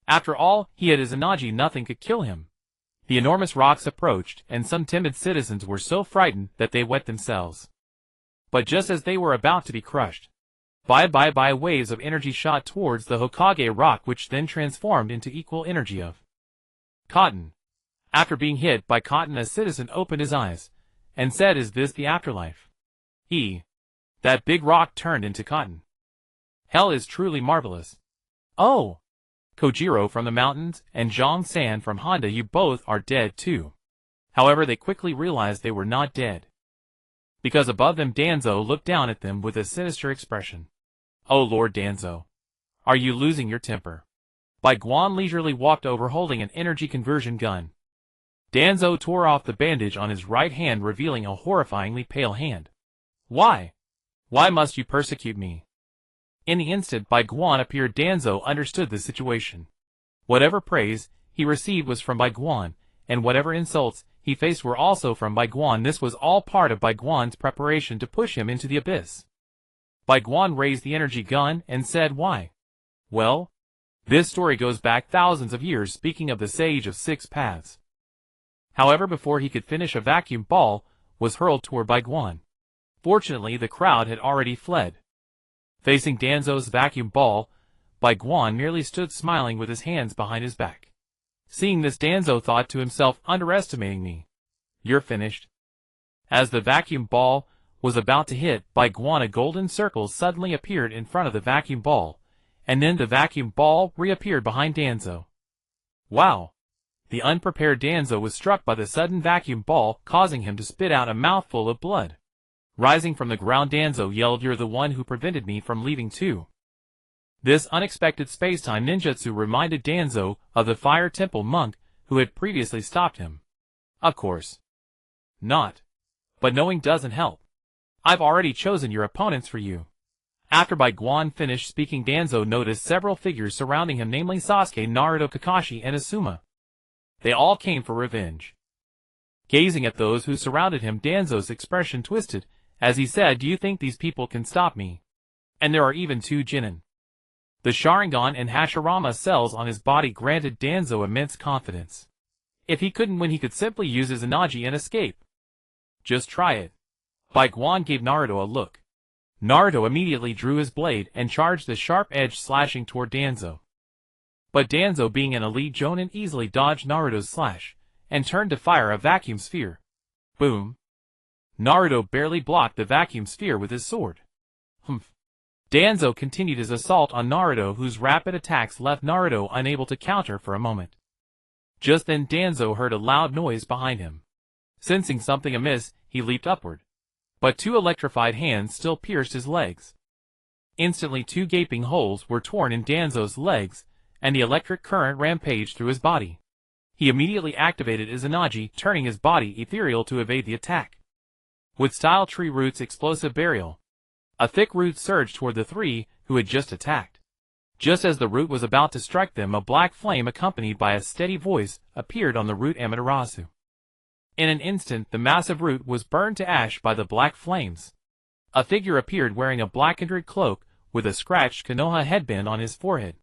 After all, he had Izanagi, nothing could kill him. The enormous rocks approached, and some timid citizens were so frightened that they wet themselves. But just as they were about to be crushed, by waves of energy shot towards the Hokage rock, which then transformed into equal energy of cotton. After being hit by cotton, a citizen opened his eyes and said, "Is this the afterlife?" That big rock turned into cotton. Hell is truly marvelous. Oh! Kojiro from the mountains and Zhang San from Honda, you both are dead too. However, they quickly realized they were not dead, because above them Danzo looked down at them with a sinister expression. "Oh Lord Danzo, are you losing your temper?" Bai Guan leisurely walked over holding an energy conversion gun. Danzo tore off the bandage on his right hand, revealing a horrifyingly pale hand. Why? Why must you persecute me?" In the instant Bai Guan appeared, Danzo understood the situation. Whatever praise he received was from Bai Guan, and whatever insults he faced were also from Bai Guan. This was all part of Bai Guan's preparation to push him into the abyss. Bai Guan raised the energy gun and said, "Why?" "Well, this story goes back thousands of years, speaking of the Sage of Six Paths." However, before he could finish, a vacuum ball was hurled toward Bai Guan. Fortunately, the crowd had already fled. Facing Danzo's vacuum ball, Bai Guan merely stood smiling with his hands behind his back. Seeing this, Danzo thought to himself, "Underestimating me. You're finished." As the vacuum ball was about to hit Bai Guan, a golden circle suddenly appeared in front of the vacuum ball, and then the vacuum ball reappeared behind Danzo. Wow! The unprepared Danzo was struck by the sudden vacuum ball, causing him to spit out a mouthful of blood. Rising from the ground, Danzo yelled, "You're the one who prevented me from leaving too." This unexpected space-time ninjutsu reminded Danzo of the Fire Temple monk who had previously stopped him. Of course not. But knowing doesn't help. I've already chosen your opponents for you. After Bai Guan finished speaking, Danzo noticed several figures surrounding him, namely Sasuke, Naruto, Kakashi, and Asuma. They all came for revenge. Gazing at those who surrounded him, Danzo's expression twisted as he said, "Do you think these people can stop me? And there are even 2 Genin." The Sharingan and Hashirama cells on his body granted Danzo immense confidence. If he couldn't win, he could simply use his Izanagi and escape. Just try it. Bai Guan gave Naruto a look. Naruto immediately drew his blade and charged the sharp edge, slashing toward Danzo. But Danzo, being an elite Jonin, easily dodged Naruto's slash and turned to fire a vacuum sphere. Boom! Naruto barely blocked the vacuum sphere with his sword. Humph! Danzo continued his assault on Naruto, whose rapid attacks left Naruto unable to counter for a moment. Just then Danzo heard a loud noise behind him. Sensing something amiss, he leaped upward. But 2 electrified hands still pierced his legs. Instantly 2 gaping holes were torn in Danzo's legs, and the electric current rampaged through his body. He immediately activated Izanagi, turning his body ethereal to evade the attack. With style tree roots explosive burial, a thick root surged toward the 3 who had just attacked. Just as the root was about to strike them, a black flame accompanied by a steady voice appeared on the root Amaterasu. In an instant, the massive root was burned to ash by the black flames. A figure appeared wearing a blackened cloak with a scratched Konoha headband on his forehead.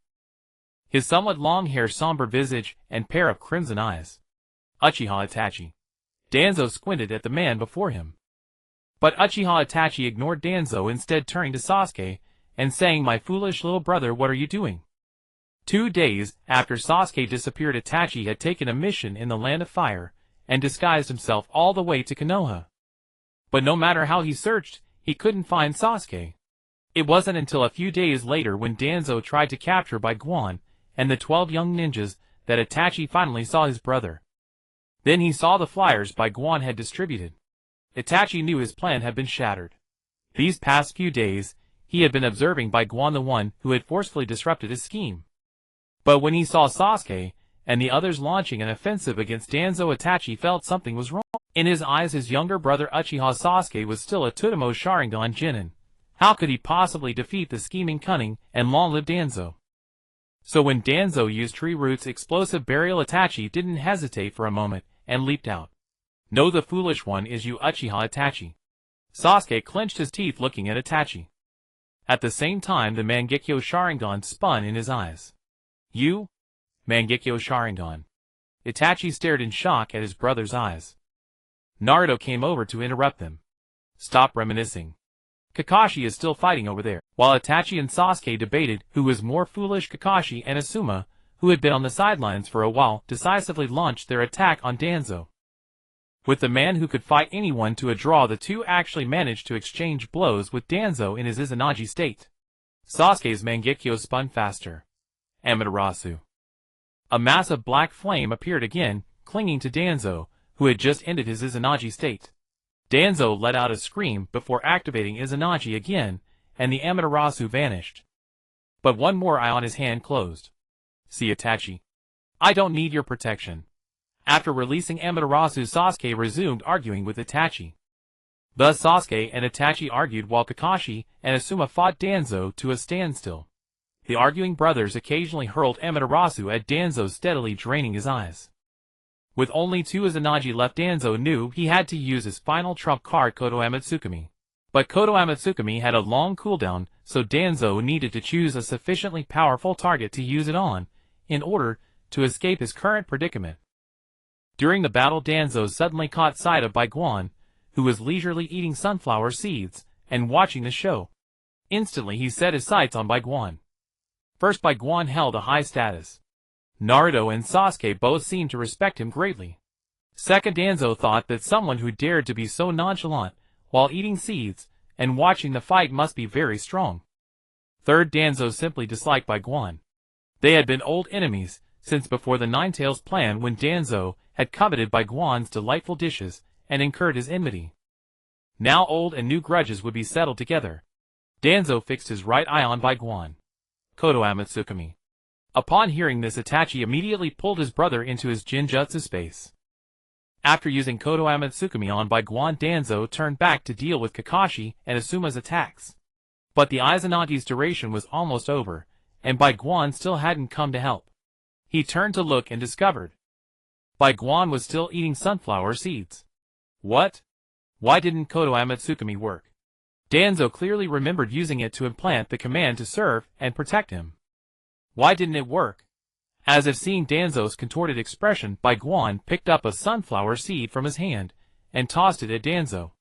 His somewhat long hair, somber visage, and pair of crimson eyes. Uchiha Itachi. Danzo squinted at the man before him. But Uchiha Itachi ignored Danzo, instead turning to Sasuke and saying, "My foolish little brother, what are you doing?" 2 days after Sasuke disappeared, Itachi had taken a mission in the Land of Fire and disguised himself all the way to Konoha. But no matter how he searched, he couldn't find Sasuke. It wasn't until a few days later, when Danzo tried to capture Bai Guan and the 12 young ninjas, that Itachi finally saw his brother. Then he saw the flyers Bai Guan had distributed. Itachi knew his plan had been shattered. These past few days, he had been observing Bai Guan, the one who had forcefully disrupted his scheme. But when he saw Sasuke and the others launching an offensive against Danzo, Itachi felt something was wrong. In his eyes, his younger brother Uchiha Sasuke was still a Totemo Sharingan Genin. How could he possibly defeat the scheming, cunning, and long-lived Danzo? So when Danzo used Tree Root's explosive burial, Itachi didn't hesitate for a moment and leaped out. "No, the foolish one is you, Uchiha Itachi." Sasuke clenched his teeth, looking at Itachi. At the same time, the Mangekyo Sharingan spun in his eyes. "You? Mangekyo Sharingan?" Itachi stared in shock at his brother's eyes. Naruto came over to interrupt them. "Stop reminiscing. Kakashi is still fighting over there." While Itachi and Sasuke debated who was more foolish, Kakashi and Asuma, who had been on the sidelines for a while, decisively launched their attack on Danzo. With the man who could fight anyone to a draw, the two actually managed to exchange blows with Danzo in his Izanagi state. Sasuke's Mangekyo spun faster. Amaterasu. A massive black flame appeared again, clinging to Danzo, who had just ended his Izanagi state. Danzo let out a scream before activating Izanagi again, and the Amaterasu vanished. But one more eye on his hand closed. "See, Itachi. I don't need your protection." After releasing Amaterasu, Sasuke resumed arguing with Itachi. Thus Sasuke and Itachi argued while Kakashi and Asuma fought Danzo to a standstill. The arguing brothers occasionally hurled Amaterasu at Danzo, steadily draining his eyes. With only 2 Izanagi left, Danzo knew he had to use his final trump card, Kodo Amatsukami. But Kodo Amatsukami had a long cooldown, so Danzo needed to choose a sufficiently powerful target to use it on, in order to escape his current predicament. During the battle, Danzo suddenly caught sight of Bai Guan, who was leisurely eating sunflower seeds and watching the show. Instantly he set his sights on Bai Guan. First, Bai Guan held a high status. Naruto and Sasuke both seemed to respect him greatly. Second, Danzo thought that someone who dared to be so nonchalant while eating seeds and watching the fight must be very strong. Third, Danzo simply disliked Bai Guan. They had been old enemies since before the Ninetales plan, when Danzo had coveted Bai Guan's delightful dishes and incurred his enmity. Now old and new grudges would be settled together. Danzo fixed his right eye on Bai Guan. Konoha Tsukumi. Upon hearing this, Itachi immediately pulled his brother into his Jinjutsu space. After using Konoha Tsukumi on Bai Guan, Danzo turned back to deal with Kakashi and Asuma's attacks. But the Izanagi's duration was almost over, and Bai Guan still hadn't come to help. He turned to look and discovered Bai Guan was still eating sunflower seeds. What? Why didn't Konoha Tsukumi work? Danzo clearly remembered using it to implant the command to serve and protect him. Why didn't it work? As if seeing Danzo's contorted expression, Bai Guan picked up a sunflower seed from his hand and tossed it at Danzo.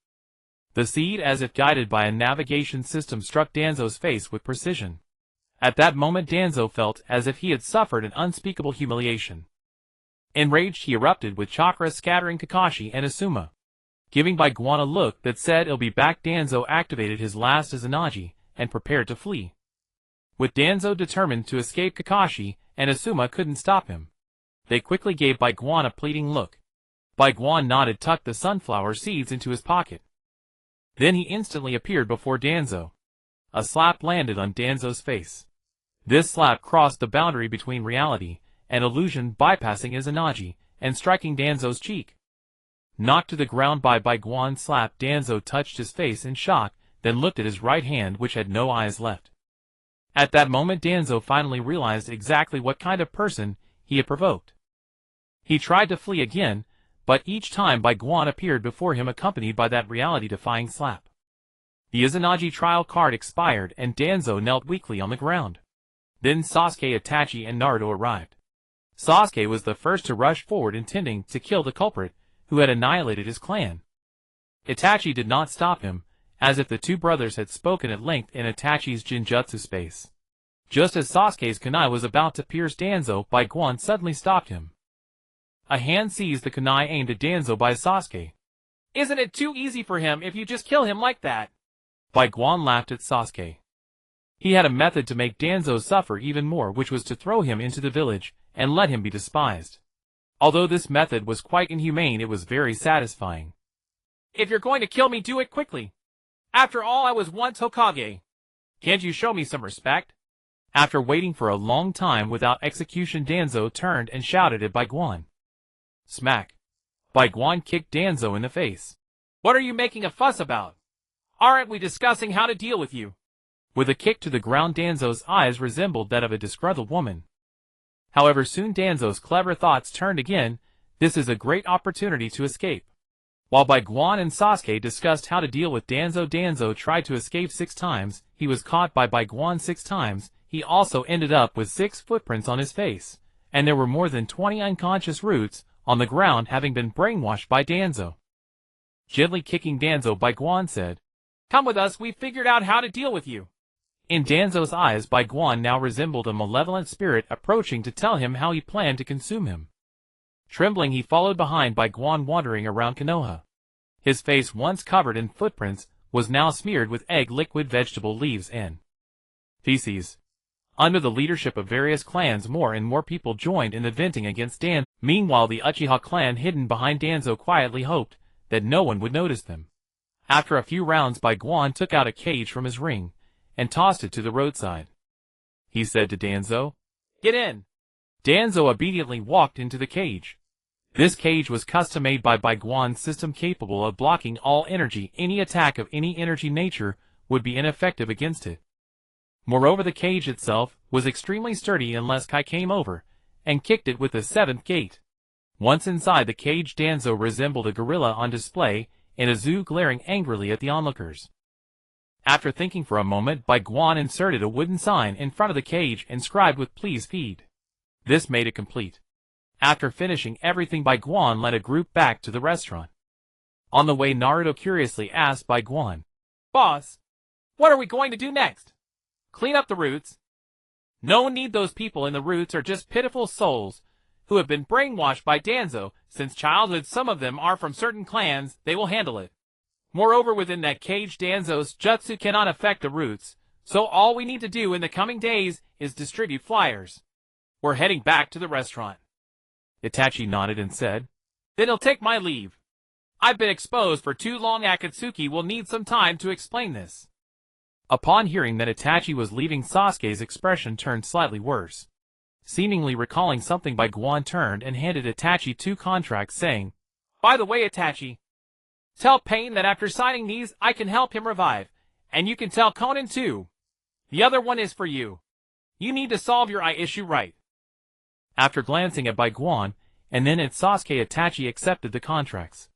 The seed, as if guided by a navigation system, struck Danzo's face with precision. At that moment, Danzo felt as if he had suffered an unspeakable humiliation. Enraged, he erupted with chakra, scattering Kakashi and Asuma. Giving Bai Guan a look that said he'll be back, Danzo activated his last Izanagi and prepared to flee. With Danzo determined to escape, Kakashi and Asuma couldn't stop him. They quickly gave Bai Guan a pleading look. Bai Guan nodded, tucked the sunflower seeds into his pocket. Then he instantly appeared before Danzo. A slap landed on Danzo's face. This slap crossed the boundary between reality and illusion, bypassing Izanagi and striking Danzo's cheek. Knocked to the ground by Bai Guan's slap, Danzo touched his face in shock, then looked at his right hand, which had no eyes left. At that moment, Danzo finally realized exactly what kind of person he had provoked. He tried to flee again, but each time Bai Guan appeared before him accompanied by that reality-defying slap. The Izanagi trial card expired and Danzo knelt weakly on the ground. Then Sasuke, Itachi, and Naruto arrived. Sasuke was the first to rush forward, intending to kill the culprit who had annihilated his clan. Itachi did not stop him, as if the two brothers had spoken at length in Itachi's Jinjutsu space. Just as Sasuke's kunai was about to pierce Danzo, Bai Guan suddenly stopped him. A hand seized the kunai aimed at Danzo by Sasuke. Isn't it too easy for him if you just kill him like that? Bai Guan laughed at Sasuke. He had a method to make Danzo suffer even more, which was to throw him into the village and let him be despised. Although this method was quite inhumane, it was very satisfying. If you're going to kill me, do it quickly. After all, I was once Hokage. Can't you show me some respect? After waiting for a long time without execution, Danzo turned and shouted at Bai Guan. Smack! Bai Guan kicked Danzo in the face. What are you making a fuss about? Aren't we discussing how to deal with you? With a kick to the ground, Danzo's eyes resembled that of a disgruntled woman. However, soon Danzo's clever thoughts turned again. This is a great opportunity to escape. While Bai Guan and Sasuke discussed how to deal with Danzo, Danzo tried to escape 6 times. He was caught by Bai Guan 6 times. He also ended up with 6 footprints on his face, and there were more than 20 unconscious roots on the ground, having been brainwashed by Danzo. Gently kicking Danzo, Bai Guan said, "Come with us, we've figured out how to deal with you." In Danzo's eyes, Bai Guan now resembled a malevolent spirit approaching to tell him how he planned to consume him. Trembling, he followed behind Bai Guan, wandering around Konoha. His face, once covered in footprints, was now smeared with egg, liquid, vegetable leaves, and feces. Under the leadership of various clans, more and more people joined in the venting against Dan. Meanwhile, the Uchiha clan, hidden behind Danzo, quietly hoped that no one would notice them. After a few rounds, Bai Guan took out a cage from his ring and tossed it to the roadside. He said to Danzo, "Get in." Danzo obediently walked into the cage. This cage was custom-made by Bai Guan's system, capable of blocking all energy. Any attack of any energy nature would be ineffective against it. Moreover, the cage itself was extremely sturdy unless Kai came over and kicked it with the 7th gate. Once inside the cage, Danzo resembled a gorilla on display in a zoo, glaring angrily at the onlookers. After thinking for a moment, Bai Guan inserted a wooden sign in front of the cage inscribed with "Please feed." This made it complete. After finishing everything, Bai Guan led a group back to the restaurant. On the way, Naruto curiously asked Bai Guan, "Boss, what are we going to do next? Clean up the roots?" "No need, those people in the roots are just pitiful souls who have been brainwashed by Danzo since childhood. Some of them are from certain clans, they will handle it. Moreover, within that cage, Danzo's jutsu cannot affect the roots, so all we need to do in the coming days is distribute flyers. We're heading back to the restaurant." Itachi nodded and said, "Then I'll take my leave." I've been exposed for too long. Akatsuki will need some time to explain this. Upon hearing that Itachi was leaving, Sasuke's expression turned slightly worse. Seemingly recalling something, Bai Guan turned and handed Itachi 2 contracts, saying, By the way, Itachi, tell Pain that after signing these I can help him revive, and you can tell Conan too. The other one is for you. You need to solve your eye issue right. After glancing at Bai Guan, and then at Sasuke, Itachi accepted the contracts.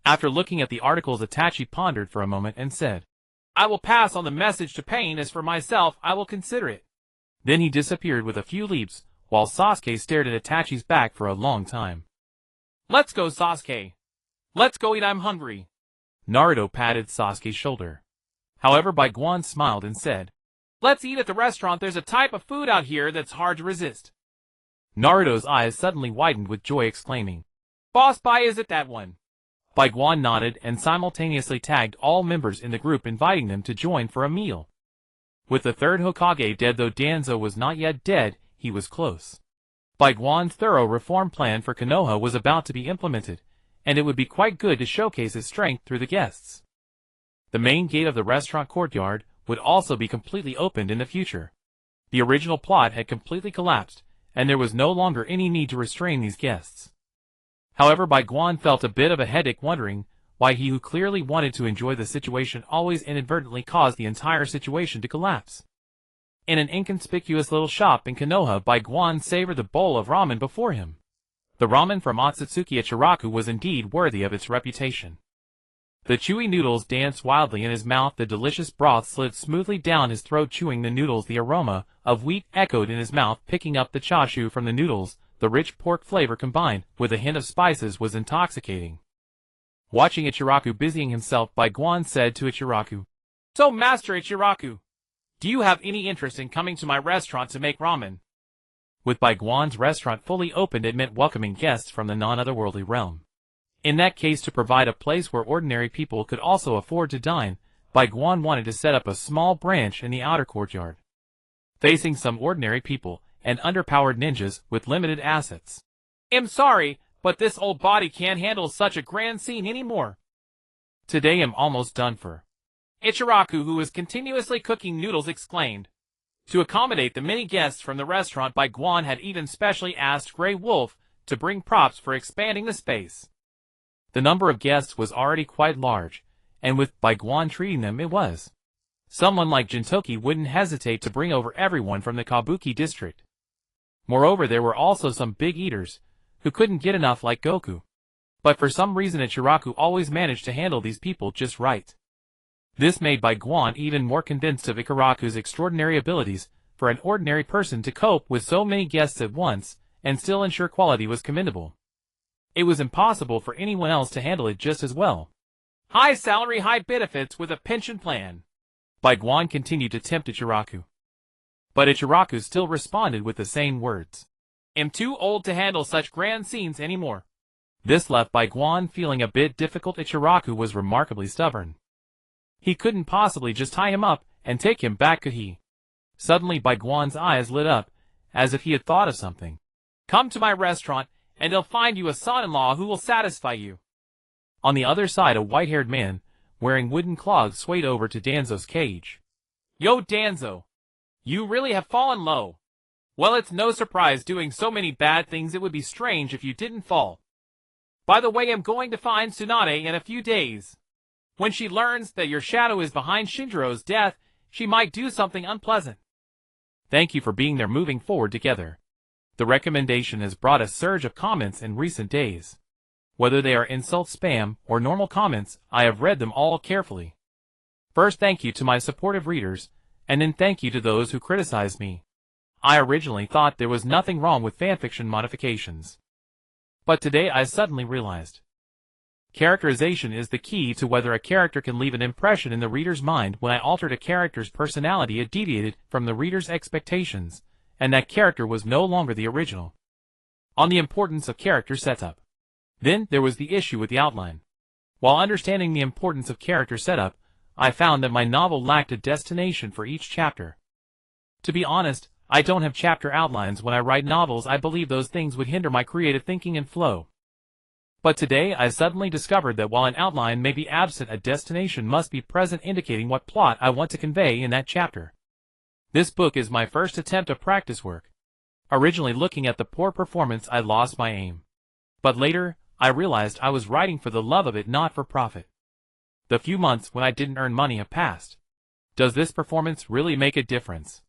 After looking at the articles, Itachi pondered for a moment and said, I will pass on the message to Pain. As for myself, I will consider it. Then he disappeared with a few leaps, while Sasuke stared at Itachi's back for a long time. Let's go, Sasuke. Let's go eat, I'm hungry. Naruto patted Sasuke's shoulder. However, Bai Guan smiled and said, Let's eat at the restaurant. There's a type of food out here that's hard to resist. Naruto's eyes suddenly widened with joy, exclaiming, Boss Bai, is it that one? Bai Guan nodded and simultaneously tagged all members in the group, inviting them to join for a meal. With the third Hokage dead, though Danzo was not yet dead, he was close. Bai Guan's thorough reform plan for Konoha was about to be implemented, and it would be quite good to showcase his strength through the guests. The main gate of the restaurant courtyard would also be completely opened in the future. The original plot had completely collapsed, and there was no longer any need to restrain these guests. However, Bai Guan felt a bit of a headache, wondering why he, who clearly wanted to enjoy the situation, always inadvertently caused the entire situation to collapse. In an inconspicuous little shop in Konoha, Bai Guan savored the bowl of ramen before him. The ramen from Akatsuki Ichiraku was indeed worthy of its reputation. The chewy noodles danced wildly in his mouth, the delicious broth slid smoothly down his throat. Chewing the noodles, the aroma of wheat echoed in his mouth, picking up the chashu from the noodles. The rich pork flavor combined with a hint of spices was intoxicating. Watching Ichiraku busying himself, Bai Guan said to Ichiraku, So, Master Ichiraku, do you have any interest in coming to my restaurant to make ramen? With Bai Guan's restaurant fully opened, it meant welcoming guests from the non-otherworldly realm. In that case, to provide a place where ordinary people could also afford to dine, Bai Guan wanted to set up a small branch in the outer courtyard, facing some ordinary people and underpowered ninjas with limited assets. I'm sorry, but this old body can't handle such a grand scene anymore. Today I'm almost done for. Ichiraku, who was continuously cooking noodles, exclaimed. To accommodate the many guests from the restaurant, Bai Guan had even specially asked Grey Wolf to bring props for expanding the space. The number of guests was already quite large, and with Bai Guan treating them, it was. Someone like Jintoki wouldn't hesitate to bring over everyone from the Kabuki district. Moreover, there were also some big eaters, who couldn't get enough, like Goku. But for some reason Ichiraku always managed to handle these people just right. This made Bai Guan even more convinced of Ichiraku's extraordinary abilities. For an ordinary person to cope with so many guests at once, and still ensure quality, was commendable. It was impossible for anyone else to handle it just as well. High salary, high benefits with a pension plan. Bai Guan continued to tempt Ichiraku. But Ichiraku still responded with the same words. I'm too old to handle such grand scenes anymore. This left Bai Guan feeling a bit difficult. Ichiraku was remarkably stubborn. He couldn't possibly just tie him up and take him back, could he? Suddenly Bai Guan's eyes lit up, as if he had thought of something. Come to my restaurant, and I'll find you a son-in-law who will satisfy you. On the other side, a white-haired man, wearing wooden clogs, swayed over to Danzo's cage. Yo, Danzo. You really have fallen low. Well, it's no surprise, doing so many bad things. It would be strange if you didn't fall. By the way, I'm going to find Tsunade in a few days. When she learns that your shadow is behind Shinjiro's death, she might do something unpleasant. Thank you for being there. Moving forward together. The recommendation has brought a surge of comments in recent days. Whether they are insult, spam, or normal comments, I have read them all carefully. First, thank you to my supportive readers, and then thank you to those who criticized me. I originally thought there was nothing wrong with fanfiction modifications. But today I suddenly realized. Characterization is the key to whether a character can leave an impression in the reader's mind. When I altered a character's personality, it deviated from the reader's expectations, and that character was no longer the original. On the importance of character setup. Then there was the issue with the outline. While understanding the importance of character setup, I found that my novel lacked a destination for each chapter. To be honest, I don't have chapter outlines when I write novels. I believe those things would hinder my creative thinking and flow. But today I suddenly discovered that while an outline may be absent, a destination must be present, indicating what plot I want to convey in that chapter. This book is my first attempt at practice work. Originally looking at the poor performance, I lost my aim. But later, I realized I was writing for the love of it, not for profit. The few months when I didn't earn money have passed. Does this performance really make a difference?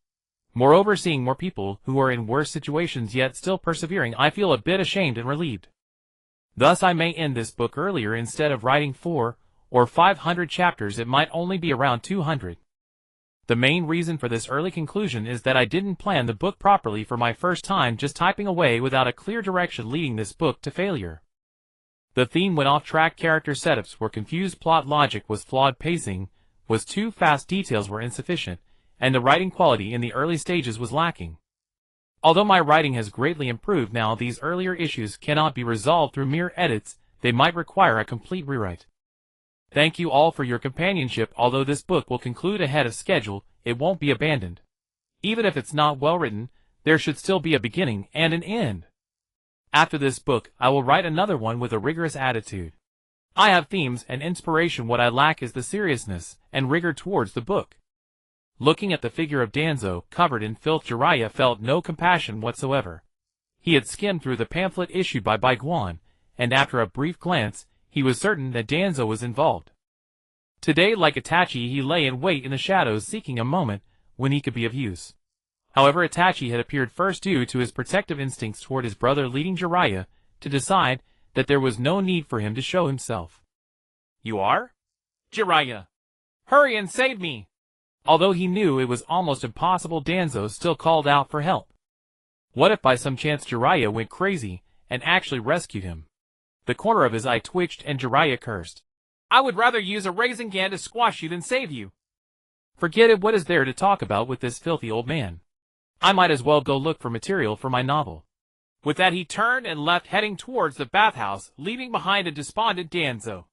Moreover, seeing more people who are in worse situations yet still persevering, I feel a bit ashamed and relieved. Thus I may end this book earlier. Instead of writing 400 or 500 chapters, it might only be around 200. The main reason for this early conclusion is that I didn't plan the book properly for my first time, just typing away without a clear direction, leading this book to failure. The theme went off track, character setups were confused, plot logic was flawed, pacing was too fast, details were insufficient, and the writing quality in the early stages was lacking. Although my writing has greatly improved now, these earlier issues cannot be resolved through mere edits, they might require a complete rewrite. Thank you all for your companionship. Although this book will conclude ahead of schedule, it won't be abandoned. Even if it's not well written, there should still be a beginning and an end. After this book, I will write another one with a rigorous attitude. I have themes and inspiration. What I lack is the seriousness and rigor towards the book. Looking at the figure of Danzo, covered in filth, Jiraiya felt no compassion whatsoever. He had skimmed through the pamphlet issued by Bai Guan, and after a brief glance, he was certain that Danzo was involved. Today, like Itachi, he lay in wait in the shadows, seeking a moment when he could be of use. However, Itachi had appeared first due to his protective instincts toward his brother, leading Jiraiya to decide that there was no need for him to show himself. You are? Jiraiya! Hurry and save me! Although he knew it was almost impossible, Danzo still called out for help. What if by some chance Jiraiya went crazy and actually rescued him? The corner of his eye twitched and Jiraiya cursed. I would rather use a Rasengan to squash you than save you. Forget it, what is there to talk about with this filthy old man? I might as well go look for material for my novel. With that he turned and left, heading towards the bathhouse, leaving behind a despondent Danzo.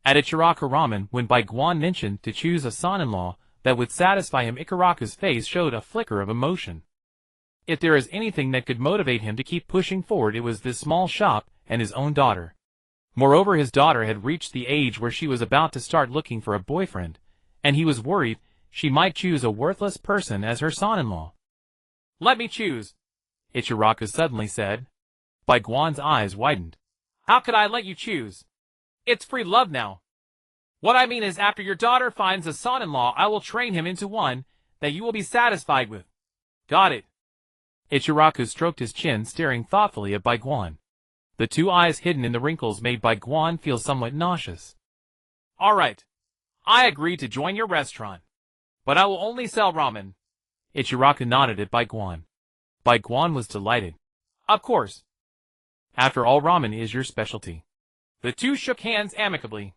At Ichiraku Ramen, when Bai Guan mentioned to choose a son-in-law that would satisfy him, Ikaraku's face showed a flicker of emotion. If there is anything that could motivate him to keep pushing forward, it was this small shop and his own daughter. Moreover, his daughter had reached the age where she was about to start looking for a boyfriend, and he was worried she might choose a worthless person as her son-in-law. Let me choose, Ichiraku suddenly said. Bai Guan's eyes widened. How could I let you choose? It's free love now. What I mean is, after your daughter finds a son-in-law, I will train him into one that you will be satisfied with. Got it? Ichiraku stroked his chin, staring thoughtfully at Bai Guan. The two eyes hidden in the wrinkles made Bai Guan feel somewhat nauseous. All right. I agree to join your restaurant. But I will only sell ramen. Ichiraku nodded at Bai Guan. Bai Guan was delighted. Of course. After all, ramen is your specialty. The two shook hands amicably.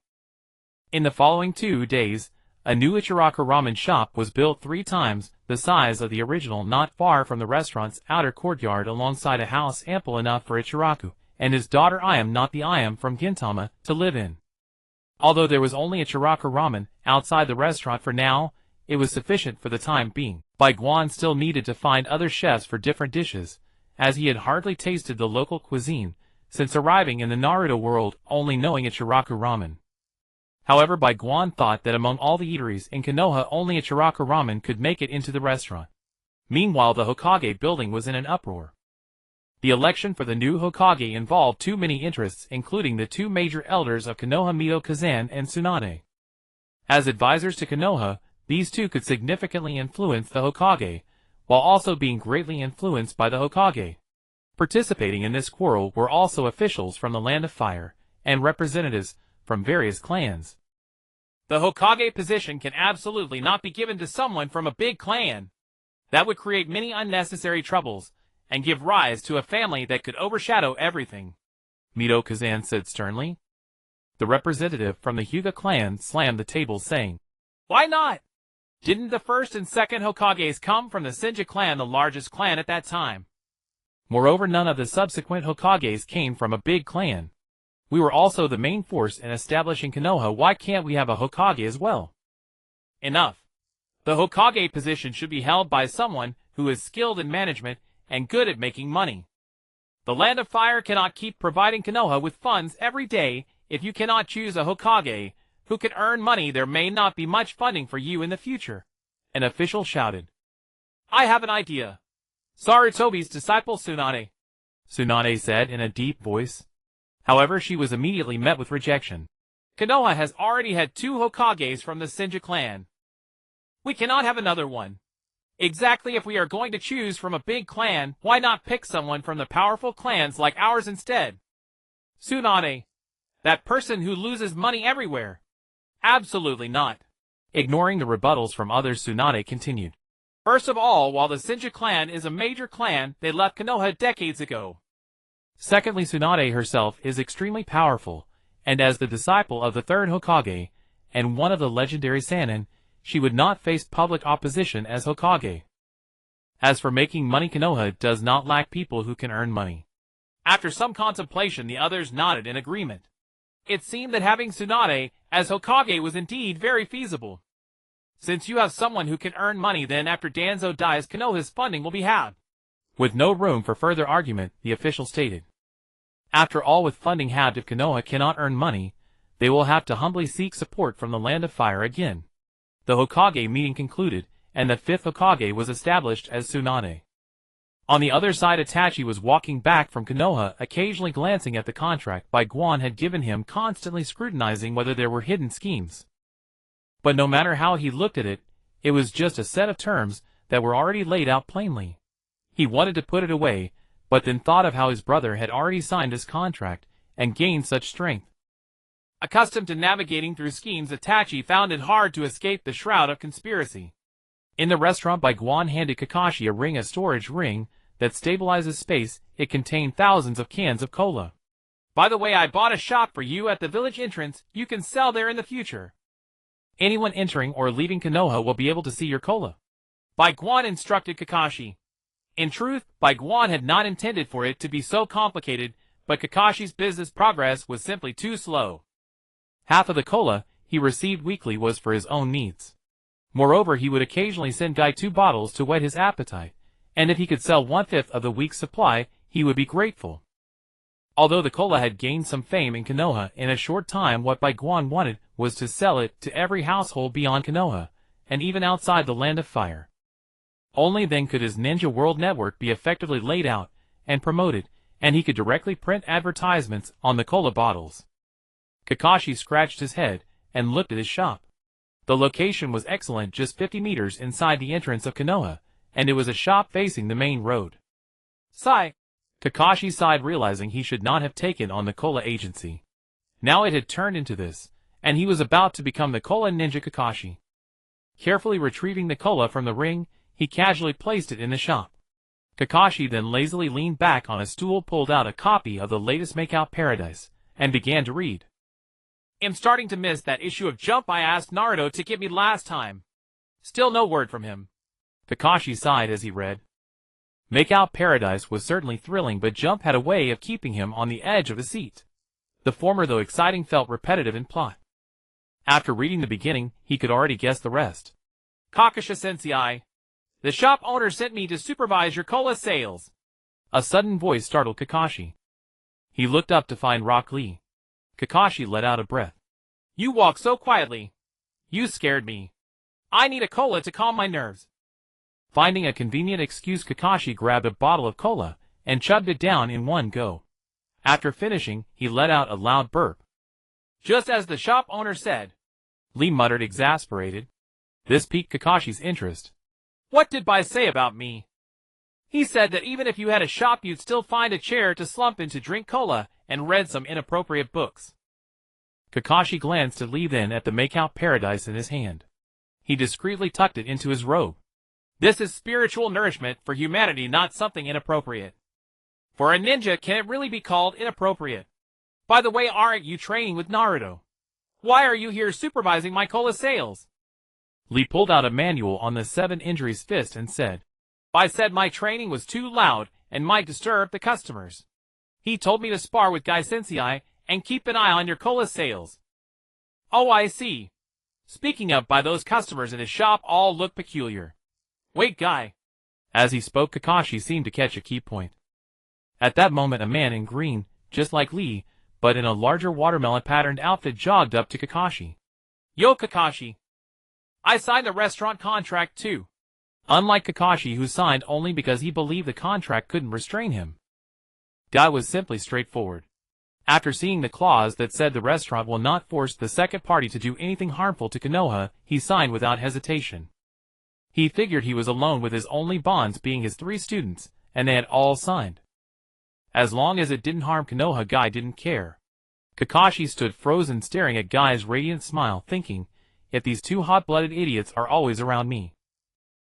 In the following 2 days, a new Ichiraku ramen shop was built 3 times the size of the original, not far from the restaurant's outer courtyard, alongside a house ample enough for Ichiraku and his daughter Ayam, not the Ayam from Gintama, to live in. Although there was only Ichiraku ramen outside the restaurant for now, it was sufficient for the time being. Bai Guan still needed to find other chefs for different dishes, as he had hardly tasted the local cuisine since arriving in the Naruto world, only knowing Ichiraku ramen. However, Bai Guan thought that among all the eateries in Konoha, only Ichiraku ramen could make it into the restaurant. Meanwhile, the Hokage building was in an uproar. The election for the new Hokage involved too many interests, including the 2 major elders of Konoha, Mito Kazan and Tsunade. As advisors to Konoha, these 2 could significantly influence the Hokage, while also being greatly influenced by the Hokage. Participating in this quarrel were also officials from the Land of Fire, and representatives from various clans. The Hokage position can absolutely not be given to someone from a big clan. That would create many unnecessary troubles, and give rise to a family that could overshadow everything, Mito Kazan said sternly. The representative from the Hyuga clan slammed the table, saying, Why not? Didn't the first and second Hokages come from the Senju clan, the largest clan at that time? Moreover, none of the subsequent Hokages came from a big clan. We were also the main force in establishing Konoha. Why can't we have a Hokage as well? Enough. The Hokage position should be held by someone who is skilled in management and good at making money. The Land of Fire cannot keep providing Konoha with funds every day. If you cannot choose a Hokage who can earn money, there may not be much funding for you in the future. An official shouted. I have an idea. Sarutobi's disciple Tsunade. Tsunade said in a deep voice. However, she was immediately met with rejection. Konoha has already had 2 Hokages from the Shinja clan. We cannot have another one. Exactly, if we are going to choose from a big clan, why not pick someone from the powerful clans like ours instead? Tsunade. That person who loses money everywhere. Absolutely not. Ignoring the rebuttals from others, Tsunade continued. First of all, while the Shinja clan is a major clan, they left Konoha decades ago. Secondly, Tsunade herself is extremely powerful, and as the disciple of the 3rd Hokage, and one of the legendary Sannin, she would not face public opposition as Hokage. As for making money, Konoha does not lack people who can earn money. After some contemplation, the others nodded in agreement. It seemed that having Tsunade as Hokage was indeed very feasible. Since you have someone who can earn money, then after Danzo dies, Konoha's funding will be halved. With no room for further argument, the official stated. After all, with funding halved, if Konoha cannot earn money, they will have to humbly seek support from the Land of Fire again. The Hokage meeting concluded, and the 5th Hokage was established as Tsunade. On the other side, Itachi was walking back from Konoha, occasionally glancing at the contract Bai Guan had given him, constantly scrutinizing whether there were hidden schemes. But no matter how he looked at it, it was just a set of terms that were already laid out plainly. He wanted to put it away, but then thought of how his brother had already signed his contract and gained such strength. Accustomed to navigating through schemes, Itachi found it hard to escape the shroud of conspiracy. In the restaurant, Bai Guan handed Kakashi a storage ring that stabilizes space. It contained thousands of cans of cola. By the way, I bought a shop for you at the village entrance. You can sell there in the future. Anyone entering or leaving Konoha will be able to see your cola. Bai Guan instructed Kakashi. In truth, Bai Guan had not intended for it to be so complicated, but Kakashi's business progress was simply too slow. Half of the cola he received weekly was for his own needs. Moreover, he would occasionally send Guy 2 bottles to whet his appetite, and if he could sell 1/5 of the week's supply, he would be grateful. Although the cola had gained some fame in Konoha in a short time, what Bai Guan wanted was to sell it to every household beyond Konoha, and even outside the Land of Fire. Only then could his ninja world network be effectively laid out and promoted, and he could directly print advertisements on the cola bottles. Kakashi scratched his head and looked at his shop. The location was excellent, just 50 meters inside the entrance of Konoha, and it was a shop facing the main road. Sigh. Kakashi sighed, realizing he should not have taken on the cola agency. Now it had turned into this, and he was about to become the cola ninja Kakashi. Carefully retrieving the cola from the ring, he casually placed it in the shop. Kakashi then lazily leaned back on a stool, pulled out a copy of the latest Makeout Paradise, and began to read. I'm starting to miss that issue of Jump I asked Naruto to get me last time. Still no word from him. Kakashi sighed as he read. Makeout Paradise was certainly thrilling, but Jump had a way of keeping him on the edge of his seat. The former, though exciting, felt repetitive in plot. After reading the beginning, he could already guess the rest. Kakashi Sensei, the shop owner sent me to supervise your cola sales. A sudden voice startled Kakashi. He looked up to find Rock Lee. Kakashi let out a breath. You walk so quietly. You scared me. I need a cola to calm my nerves. Finding a convenient excuse, Kakashi grabbed a bottle of cola and chugged it down in one go. After finishing, he let out a loud burp. Just as the shop owner said. Lee muttered, exasperated. This piqued Kakashi's interest. What did Bai say about me? He said that even if you had a shop, you'd still find a chair to slump into, drink cola, and read some inappropriate books. Kakashi glanced at Lee, then at the Makeout Paradise in his hand. He discreetly tucked it into his robe. This is spiritual nourishment for humanity, not something inappropriate. For a ninja, can it really be called inappropriate? By the way, aren't you training with Naruto? Why are you here supervising my cola sales? Lee pulled out a manual on the 7 injuries fist and said, Bai said my training was too loud and might disturb the customers. He told me to spar with Guy Sensei and keep an eye on your cola sales. Oh, I see. Speaking of, by those customers in his shop all look peculiar. Wait, Guy. As he spoke, Kakashi seemed to catch a key point. At that moment a man in green, just like Lee, but in a larger watermelon-patterned outfit jogged up to Kakashi. Yo Kakashi! I signed a restaurant contract too. Unlike Kakashi, who signed only because he believed the contract couldn't restrain him, Guy was simply straightforward. After seeing the clause that said the restaurant will not force the second party to do anything harmful to Konoha, he signed without hesitation. He figured he was alone with his only bonds being his 3 students, and they had all signed. As long as it didn't harm Konoha, Guy didn't care. Kakashi stood frozen staring at Guy's radiant smile, thinking, if these 2 hot-blooded idiots are always around me.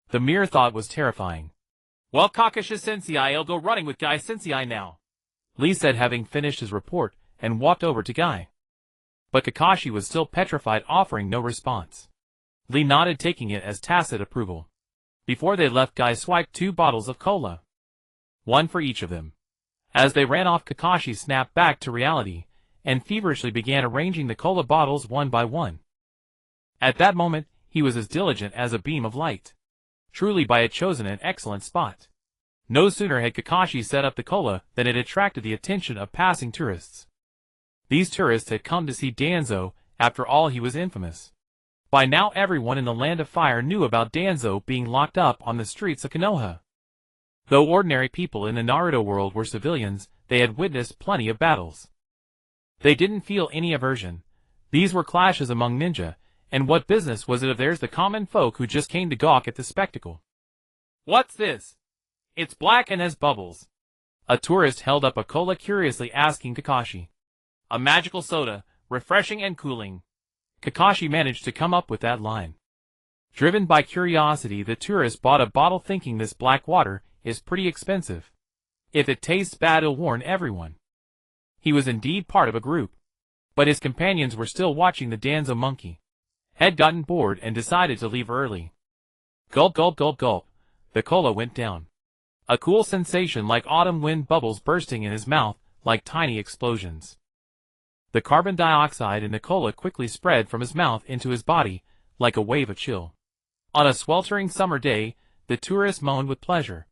The mere thought was terrifying. Well, Kakashi sensei, I'll go running with Guy sensei now, Lee said, having finished his report, and walked over to Guy. But Kakashi was still petrified, offering no response. Lee nodded, taking it as tacit approval. Before they left, Guy swiped 2 bottles of cola. 1 for each of them. As they ran off, Kakashi snapped back to reality, and feverishly began arranging the cola bottles one by one. At that moment, he was as diligent as a beam of light. Truly, Bai had chosen an excellent spot. No sooner had Kakashi set up the cola than it attracted the attention of passing tourists. These tourists had come to see Danzo. After all, he was infamous. By now everyone in the Land of Fire knew about Danzo being locked up on the streets of Konoha. Though ordinary people in the Naruto world were civilians, they had witnessed plenty of battles. They didn't feel any aversion. These were clashes among ninja, and what business was it of theirs, the common folk who just came to gawk at the spectacle? What's this? It's black and has bubbles. A tourist held up a cola, curiously asking Kakashi. A magical soda, refreshing and cooling. Kakashi managed to come up with that line. Driven by curiosity, the tourist bought a bottle, thinking this black water is pretty expensive. If it tastes bad, it'll warn everyone. He was indeed part of a group. But his companions were still watching. The Danzo monkey had gotten bored and decided to leave early. Gulp, gulp, gulp, gulp. The cola went down. A cool sensation like autumn wind, bubbles bursting in his mouth like tiny explosions. The carbon dioxide in the cola quickly spread from his mouth into his body like a wave of chill. On a sweltering summer day, the tourist moaned with pleasure.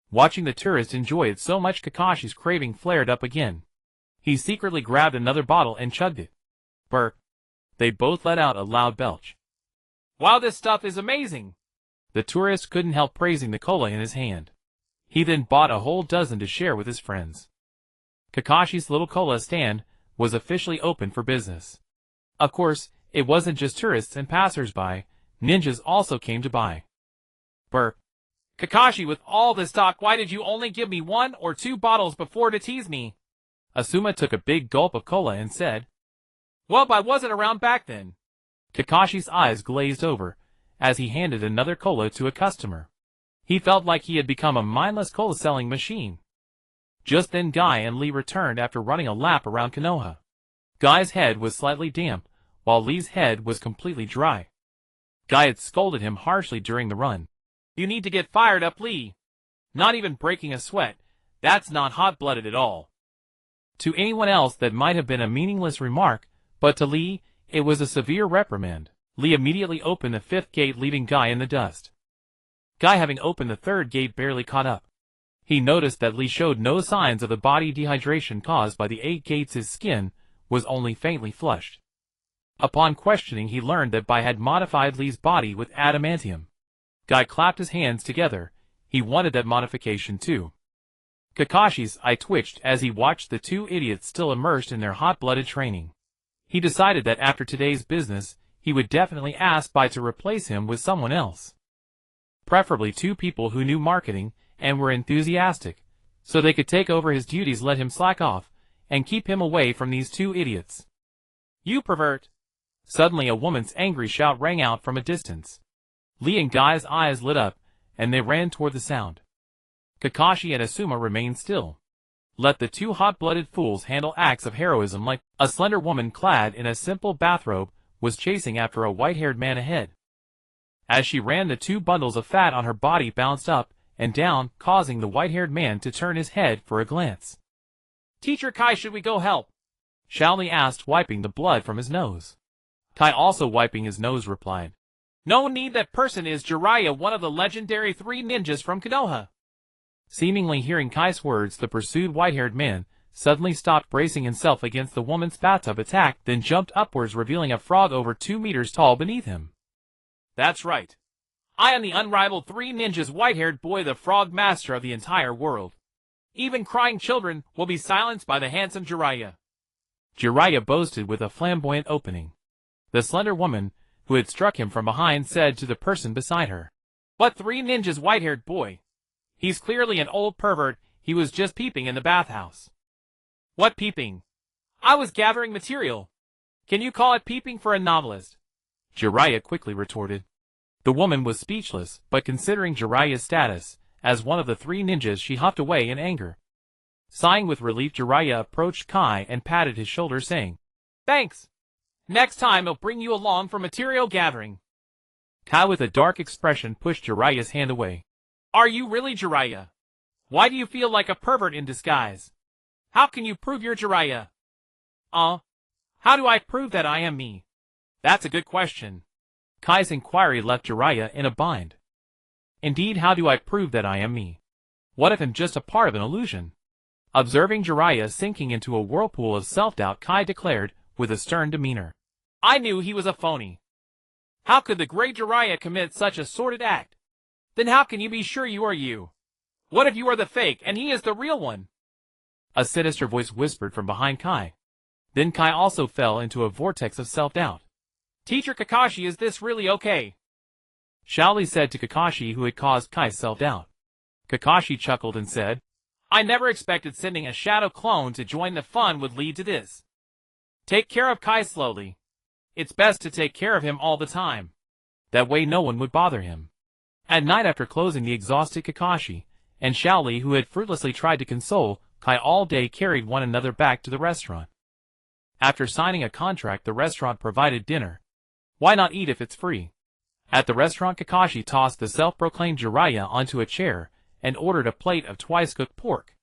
Watching the tourist enjoy it so much, Kakashi's craving flared up again. He secretly grabbed another bottle and chugged it. Burp. They both let out a loud belch. Wow, this stuff is amazing! The tourist couldn't help praising the cola in his hand. He then bought a whole dozen to share with his friends. Kakashi's little cola stand was officially open for business. Of course, it wasn't just tourists and passers-by. Ninjas also came to buy. Burp. Kakashi, with all this talk, why did you only give me 1 or 2 bottles before to tease me? Asuma took a big gulp of cola and said, Well, I wasn't around back then. Kakashi's eyes glazed over as he handed another cola to a customer. He felt like he had become a mindless cola-selling machine. Just then Guy and Lee returned after running a lap around Konoha. Guy's head was slightly damp, while Lee's head was completely dry. Guy had scolded him harshly during the run. You need to get fired up, Lee. Not even breaking a sweat. That's not hot-blooded at all. To anyone else that might have been a meaningless remark, but to Lee, it was a severe reprimand. Lee immediately opened the 5th gate, leaving Guy in the dust. Guy, having opened the 3rd gate, barely caught up. He noticed that Lee showed no signs of the body dehydration caused by the 8 gates. His skin was only faintly flushed. Upon questioning, he learned that Bai had modified Lee's body with adamantium. Guy clapped his hands together. He wanted that modification too. Kakashi's eye twitched as he watched the 2 idiots still immersed in their hot-blooded training. He decided that after today's business, he would definitely ask Bai to replace him with someone else. Preferably 2 people who knew marketing and were enthusiastic, so they could take over his duties, let him slack off, and keep him away from these 2 idiots. You pervert! Suddenly a woman's angry shout rang out from a distance. Lee and Guy's eyes lit up, and they ran toward the sound. Kakashi and Asuma remained still. Let the 2 hot-blooded fools handle acts of heroism like a slender woman clad in a simple bathrobe was chasing after a white-haired man ahead. As she ran, the 2 bundles of fat on her body bounced up and down, causing the white-haired man to turn his head for a glance. Teacher Kai, should we go help? Shaoli asked, wiping the blood from his nose. Kai, also wiping his nose, replied, No need. That person is Jiraiya, one of the legendary 3 ninjas from Konoha. Seemingly hearing Kai's words, the pursued white-haired man suddenly stopped, bracing himself against the woman's bathtub attack, then jumped upwards, revealing a frog over 2 meters tall beneath him. That's right. I am the unrivaled three ninjas white-haired boy, the frog master of the entire world. Even crying children will be silenced by the handsome Jiraiya. Jiraiya boasted with a flamboyant opening. The slender woman, who had struck him from behind, said to the person beside her, "What three ninjas white-haired boy? He's clearly an old pervert. He was just peeping in the bathhouse." "What peeping? I was gathering material. Can you call it peeping for a novelist?" Jiraiya quickly retorted. The woman was speechless, but considering Jiraiya's status as one of the three ninjas, she huffed away in anger. Sighing with relief, Jiraiya approached Kai and patted his shoulder, saying, "Thanks. Next time I'll bring you along for material gathering." Kai, with a dark expression, pushed Jiraiya's hand away. "Are you really Jiraiya? Why do you feel like a pervert in disguise? How can you prove you're Jiraiya?" How do I prove that I am me?" "That's a good question." Kai's inquiry left Jiraiya in a bind. Indeed, how do I prove that I am me? What if I'm just a part of an illusion? Observing Jiraiya sinking into a whirlpool of self-doubt, Kai declared with a stern demeanor, "I knew he was a phony. How could the great Jiraiya commit such a sordid act? Then how can you be sure you are you? What if you are the fake and he is the real one?" A sinister voice whispered from behind Kai. Then Kai also fell into a vortex of self-doubt. "Teacher Kakashi, is this really okay?" Shaoli said to Kakashi, who had caused Kai's self-doubt. Kakashi chuckled and said, "I never expected sending a shadow clone to join the fun would lead to this. Take care of Kai slowly. It's best to take care of him all the time. That way no one would bother him." At night, after closing, the exhausted Kakashi and Shaoli, who had fruitlessly tried to console Kai all day, carried one another back to the restaurant. After signing a contract, the restaurant provided dinner. Why not eat if it's free? At the restaurant, Kakashi tossed the self-proclaimed Jiraiya onto a chair and ordered a plate of twice-cooked pork.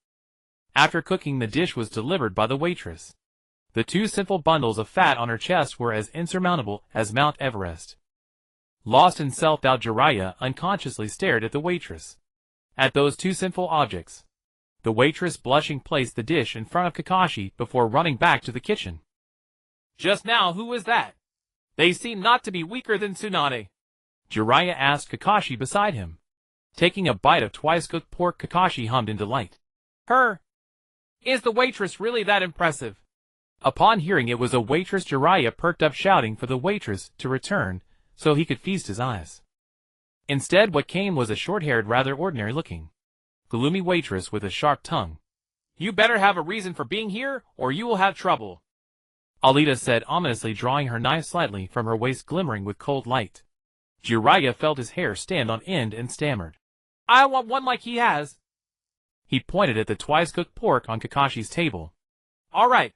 After cooking, the dish was delivered by the waitress. The two sinful bundles of fat on her chest were as insurmountable as Mount Everest. Lost in self-doubt, Jiraiya unconsciously stared at the waitress. At those two sinful objects. The waitress, blushing, placed the dish in front of Kakashi before running back to the kitchen. "Just now, who was that? They seem not to be weaker than Tsunade." Jiraiya asked Kakashi beside him. Taking a bite of twice-cooked pork, Kakashi hummed in delight. "Her? Is the waitress really that impressive?" Upon hearing it was a waitress, Jiraiya perked up, shouting for the waitress to return so he could feast his eyes. Instead, what came was a short-haired, rather ordinary-looking, gloomy waitress with a sharp tongue. "You better have a reason for being here, or you will have trouble," Alita said ominously, drawing her knife slightly from her waist, glimmering with cold light. Jiraiya felt his hair stand on end and stammered, "I want one like he has." He pointed at the twice-cooked pork on Kakashi's table. "All right."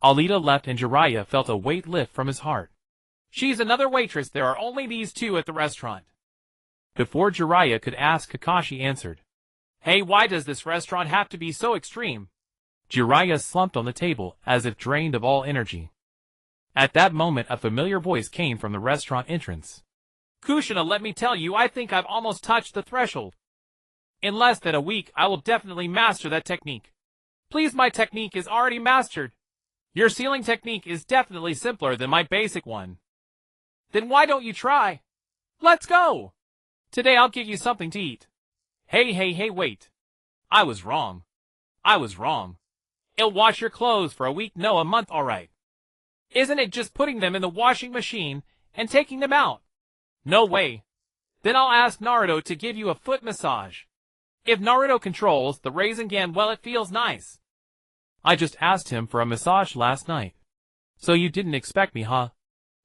Alita left and Jiraiya felt a weight lift from his heart. "She's another waitress. There are only these two at the restaurant." Before Jiraiya could ask, Kakashi answered, "Hey, why does this restaurant have to be so extreme?" Jiraiya slumped on the table, as if drained of all energy. At that moment, a familiar voice came from the restaurant entrance. "Kushina, let me tell you, I think I've almost touched the threshold. In less than a week, I will definitely master that technique." "Please, my technique is already mastered." "Your sealing technique is definitely simpler than my basic one." "Then why don't you try? Let's go. Today I'll give you something to eat." Hey, wait. I was wrong. It'll wash your clothes for a week, no, a month, alright. Isn't it just putting them in the washing machine and taking them out? No way. Then I'll ask Naruto to give you a foot massage. If Naruto controls the Rasengan, well, it feels nice. I just asked him for a massage last night. So you didn't expect me, huh?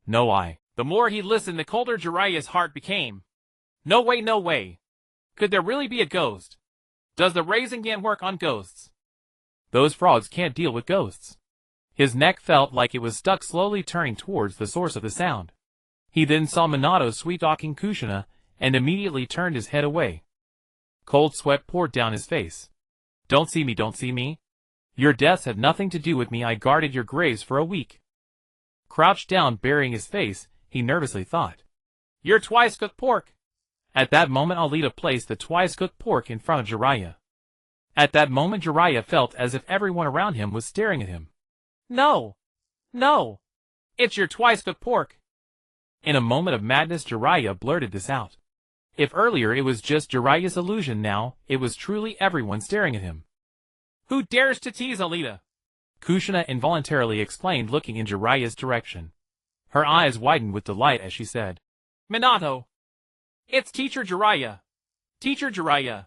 No, The more he listened, the colder Jiraiya's heart became. No way. Could there really be a ghost? Does the Rasengan work on ghosts? Those frogs can't deal with ghosts. His neck felt like it was stuck, slowly turning towards the source of the sound. He then saw Minato sweet-talking Kushina and immediately turned his head away. Cold sweat poured down his face. Don't see me. Your deaths have nothing to do with me. I guarded your graves for a week." Crouched down, burying his face, he nervously thought, "Your twice-cooked pork." At that moment, Alita placed the twice-cooked pork in front of Jiraiya. At that moment Jiraiya felt as if everyone around him was staring at him. No! No! It's your twice-cooked pork! In a moment of madness Jiraiya blurted this out. If earlier it was just Jiraiya's illusion, now it was truly everyone staring at him. Who dares to tease Alita? Kushina involuntarily exclaimed, looking in Jiraiya's direction. Her eyes widened with delight as she said, Minato! It's Teacher Jiraiya! Teacher Jiraiya!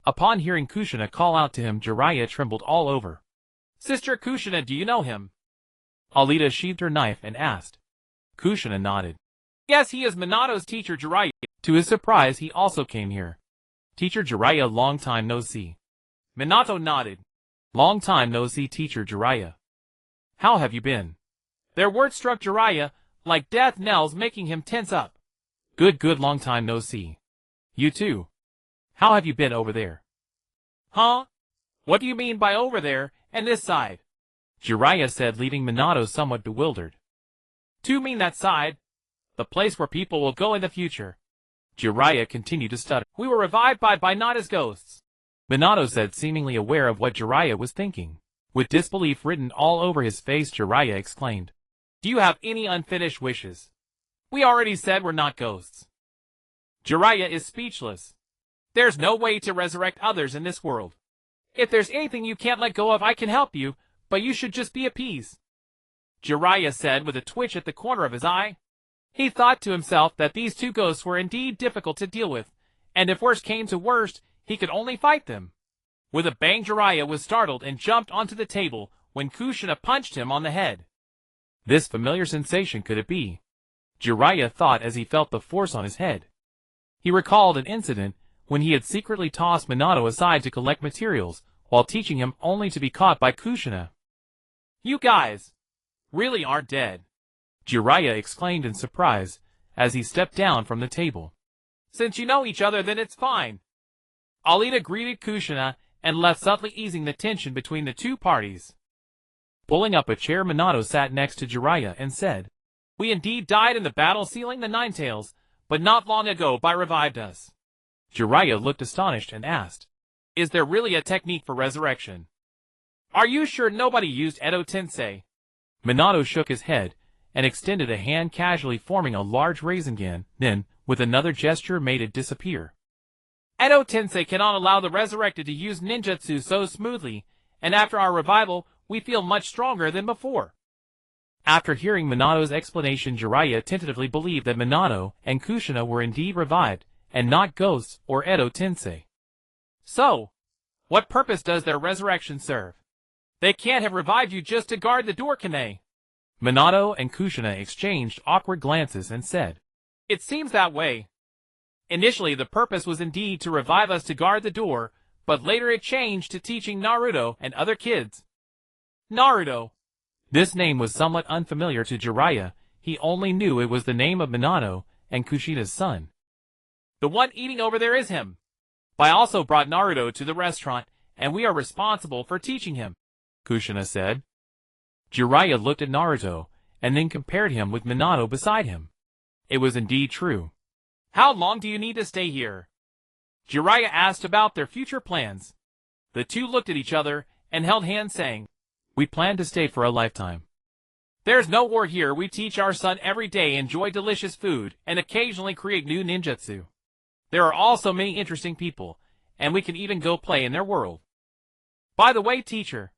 Upon hearing Kushina call out to him, Jiraiya trembled all over. Sister Kushina, do you know him? Alita sheathed her knife and asked. Kushina nodded. Yes, he is Minato's teacher Jiraiya. To his surprise, he also came here. Teacher Jiraiya, long time no see. Minato nodded. Long time no see, Teacher Jiraiya. How have you been? Their words struck Jiraiya like death knells, making him tense up. Good, long time no see. You too. How have you been over there? Huh? What do you mean by over there and this side? Jiraiya said, leaving Minato somewhat bewildered. To mean that side, the place where people will go in the future. Jiraiya continued to stutter. We were revived by not as ghosts. Minato said, seemingly aware of what Jiraiya was thinking. With disbelief written all over his face, Jiraiya exclaimed, Do you have any unfinished wishes? We already said we're not ghosts. Jiraiya is speechless. There's no way to resurrect others in this world. If there's anything you can't let go of, I can help you, but you should just be at peace. Jiraiya said with a twitch at the corner of his eye. He thought to himself that these two ghosts were indeed difficult to deal with, and if worst came to worst, he could only fight them. With a bang, Jiraiya was startled and jumped onto the table when Kushina punched him on the head. This familiar sensation, could it be? Jiraiya thought as he felt the force on his head. He recalled an incident when he had secretly tossed Minato aside to collect materials, while teaching him, only to be caught by Kushina. You guys really aren't dead, Jiraiya exclaimed in surprise as he stepped down from the table. Since you know each other, then it's fine. Alita greeted Kushina and left, subtly easing the tension between the two parties. Pulling up a chair, Minato sat next to Jiraiya and said, We indeed died in the battle sealing the Nine Tails, but not long ago Bai revived us. Jiraiya looked astonished and asked, Is there really a technique for resurrection? Are you sure nobody used Edo Tensei? Minato shook his head and extended a hand, casually forming a large Rasengan, then, with another gesture, made it disappear. Edo Tensei cannot allow the resurrected to use ninjutsu so smoothly, and after our revival, we feel much stronger than before. After hearing Minato's explanation, Jiraiya tentatively believed that Minato and Kushina were indeed revived, and not ghosts or Edo Tensei. So, what purpose does their resurrection serve? They can't have revived you just to guard the door, can they? Minato and Kushina exchanged awkward glances and said, It seems that way. Initially the purpose was indeed to revive us to guard the door, but later it changed to teaching Naruto and other kids. Naruto. This name was somewhat unfamiliar to Jiraiya. He only knew it was the name of Minato and Kushina's son. The one eating over there is him. Bai also brought Naruto to the restaurant, and we are responsible for teaching him, Kushina said. Jiraiya looked at Naruto, and then compared him with Minato beside him. It was indeed true. How long do you need to stay here? Jiraiya asked about their future plans. The two looked at each other and held hands, saying, We plan to stay for a lifetime. There's no war here. We teach our son every day, enjoy delicious food, and occasionally create new ninjutsu. There are also many interesting people, and we can even go play in their world. By the way, teacher,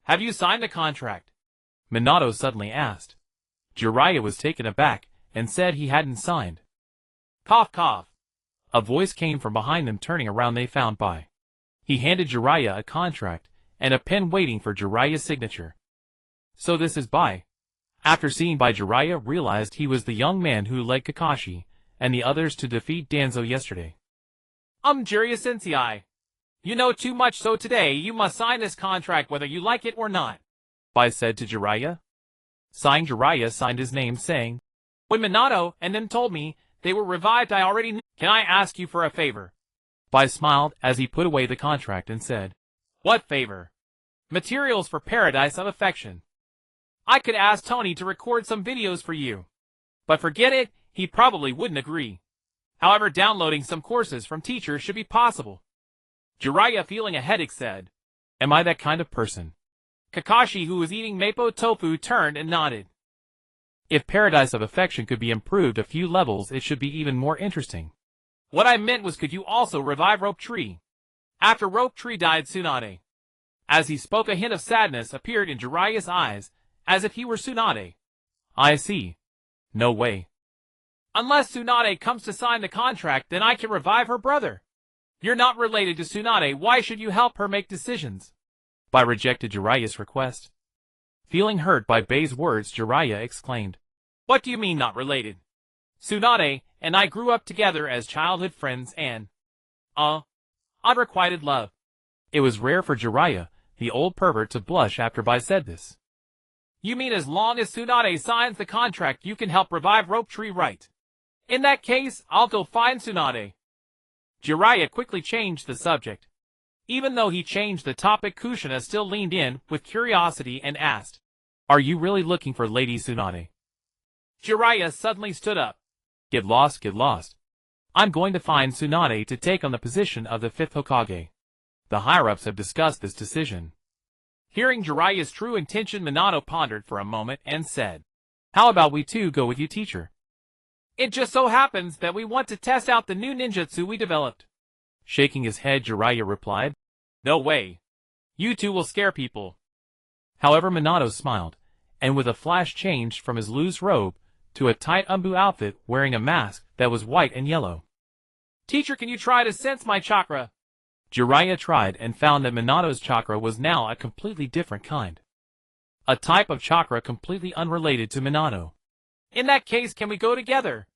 have you signed the contract? Minato suddenly asked. Jiraiya was taken aback and said he hadn't signed. Cough, cough. A voice came from behind them. Turning around, they found Bai. He handed Jiraiya a contract and a pen waiting for Jiraiya's signature. So this is Bai. After seeing Bai, Jiraiya realized he was the young man who led Kakashi and the others to defeat Danzo yesterday. Jiraiya Sensei, you know too much, so today you must sign this contract whether you like it or not, Bai said to Jiraiya. Sighing, Jiraiya signed his name, saying, When Minato and them told me they were revived, I already knew. Can I ask you for a favor? Bai smiled as he put away the contract and said, What favor? Materials for Paradise of Affection. I could ask Tony to record some videos for you. But forget it, he probably wouldn't agree. However, downloading some courses from teachers should be possible. Jiraiya, feeling a headache, said. Am I that kind of person? Kakashi, who was eating mapo tofu, turned and nodded. If Paradise of Affection could be improved a few levels, it should be even more interesting. What I meant was, could you also revive Rope Tree? After Rope Tree died, Tsunade. As he spoke, a hint of sadness appeared in Jiraiya's eyes, as if he were Tsunade. I see. No way. Unless Tsunade comes to sign the contract, then I can revive her brother. You're not related to Tsunade, why should you help her make decisions? Bai rejected Jiraiya's request. Feeling hurt by Bai's words, Jiraiya exclaimed. What do you mean not related? Tsunade and I grew up together as childhood friends and... unrequited love. It was rare for Jiraiya, the old pervert, to blush after Bai said this. You mean as long as Tsunade signs the contract you can help revive Rope Tree, right? In that case, I'll go find Tsunade. Jiraiya quickly changed the subject. Even though he changed the topic, Kushina still leaned in with curiosity and asked, Are you really looking for Lady Tsunade? Jiraiya suddenly stood up. Get lost, get lost. I'm going to find Tsunade to take on the position of the 5th Hokage. The higher-ups have discussed this decision. Hearing Jiraiya's true intention, Minato pondered for a moment and said, How about we two go with you, teacher? It just so happens that we want to test out the new ninjutsu we developed. Shaking his head, Jiraiya replied, No way. You two will scare people. However, Minato smiled, and with a flash changed from his loose robe to a tight umbu outfit wearing a mask that was white and yellow. Teacher, can you try to sense my chakra? Jiraiya tried and found that Minato's chakra was now a completely different kind. A type of chakra completely unrelated to Minato. In that case, can we go together?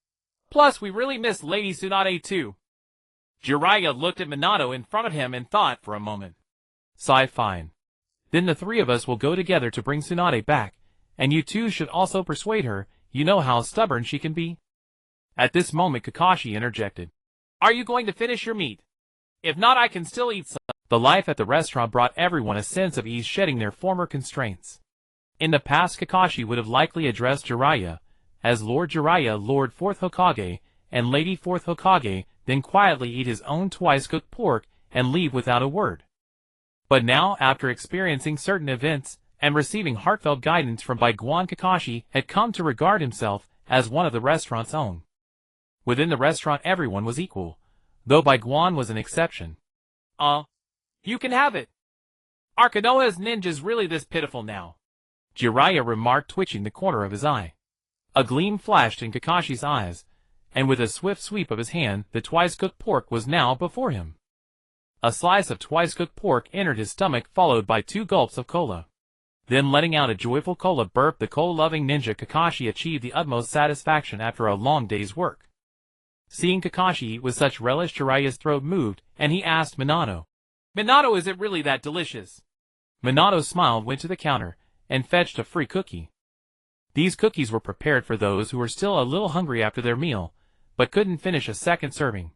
Plus, we really miss Lady Tsunade too. Jiraiya looked at Minato in front of him and thought for a moment. Sigh, fine. Then the three of us will go together to bring Tsunade back, and you two should also persuade her. You know how stubborn she can be. At this moment, Kakashi interjected. Are you going to finish your meat? If not, I can still eat some. The life at the restaurant brought everyone a sense of ease, shedding their former constraints. In the past, Kakashi would have likely addressed Jiraiya as Lord Jiraiya, Lord 4th Hokage, and Lady 4th Hokage, then quietly eat his own twice-cooked pork and leave without a word. But now, after experiencing certain events and receiving heartfelt guidance from Bai Guan, Kakashi had come to regard himself as one of the restaurant's own. Within the restaurant, everyone was equal, though Bai Guan was an exception. You can have it. Are Konoha's ninjas really this pitiful now? Jiraiya remarked, twitching the corner of his eye. A gleam flashed in Kakashi's eyes, and with a swift sweep of his hand, the twice-cooked pork was now before him. A slice of twice-cooked pork entered his stomach, followed by 2 gulps of cola. Then, letting out a joyful cola burp, the cola-loving ninja Kakashi achieved the utmost satisfaction after a long day's work. Seeing Kakashi eat with such relish, Jiraiya's throat moved, and he asked Minato, Minato, is it really that delicious? Minato smiled, went to the counter, and fetched a free cookie. These cookies were prepared for those who were still a little hungry after their meal, but couldn't finish a second serving.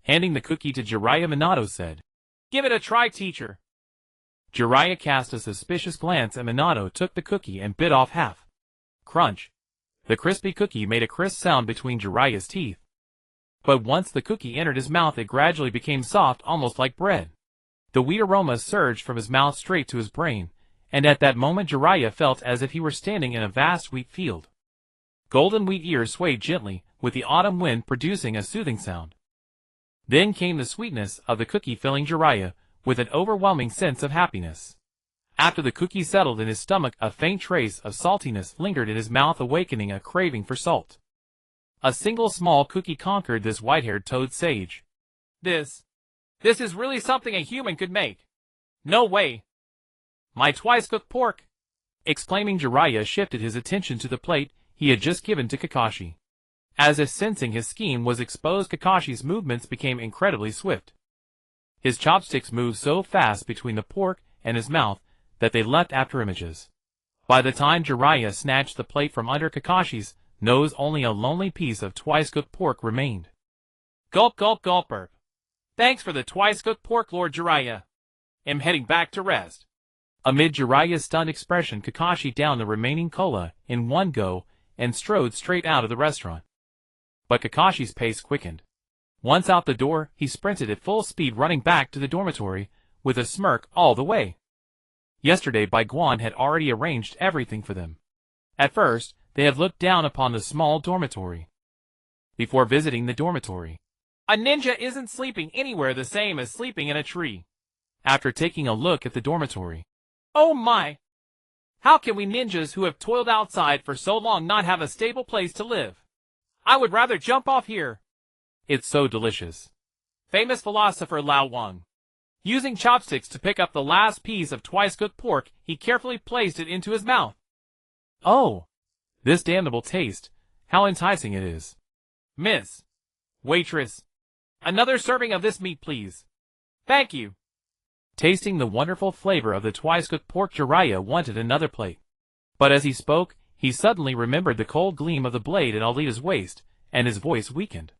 Handing the cookie to Jiraiya, Minato said, Give it a try, teacher. Jiraiya cast a suspicious glance at Minato, took the cookie and bit off half. Crunch. The crispy cookie made a crisp sound between Jiraiya's teeth. But once the cookie entered his mouth, it gradually became soft, almost like bread. The wheat aroma surged from his mouth straight to his brain, and at that moment Jiraiya felt as if he were standing in a vast wheat field. Golden wheat ears swayed gently, with the autumn wind producing a soothing sound. Then came the sweetness of the cookie, filling Jiraiya with an overwhelming sense of happiness. After the cookie settled in his stomach, a faint trace of saltiness lingered in his mouth, awakening a craving for salt. A single small cookie conquered this white-haired toad sage. This is really something a human could make. No way. My twice-cooked pork! Exclaiming, Jiraiya shifted his attention to the plate he had just given to Kakashi. As if sensing his scheme was exposed, Kakashi's movements became incredibly swift. His chopsticks moved so fast between the pork and his mouth that they left after images. By the time Jiraiya snatched the plate from under Kakashi's nose, only a lonely piece of twice-cooked pork remained. Gulp, gulp, gulp, burp. Thanks for the twice-cooked pork, Lord Jiraiya. Am heading back to rest. Amid Jiraiya's stunned expression, Kakashi downed the remaining cola in one go and strode straight out of the restaurant. But Kakashi's pace quickened. Once out the door, he sprinted at full speed, running back to the dormitory, with a smirk all the way. Yesterday Bai Guan had already arranged everything for them. At first, they had looked down upon the small dormitory. Before visiting the dormitory, a ninja isn't sleeping anywhere the same as sleeping in a tree. After taking a look at the dormitory, oh my! How can we ninjas who have toiled outside for so long not have a stable place to live? I would rather jump off here. It's so delicious. Famous philosopher Lao Wang. Using chopsticks to pick up the last piece of twice-cooked pork, he carefully placed it into his mouth. Oh! This damnable taste. How enticing it is. Miss. Waitress. Another serving of this meat, please. Thank you. Tasting the wonderful flavor of the twice-cooked pork, Jiraiya wanted another plate. But as he spoke, he suddenly remembered the cold gleam of the blade at Alita's waist, and his voice weakened.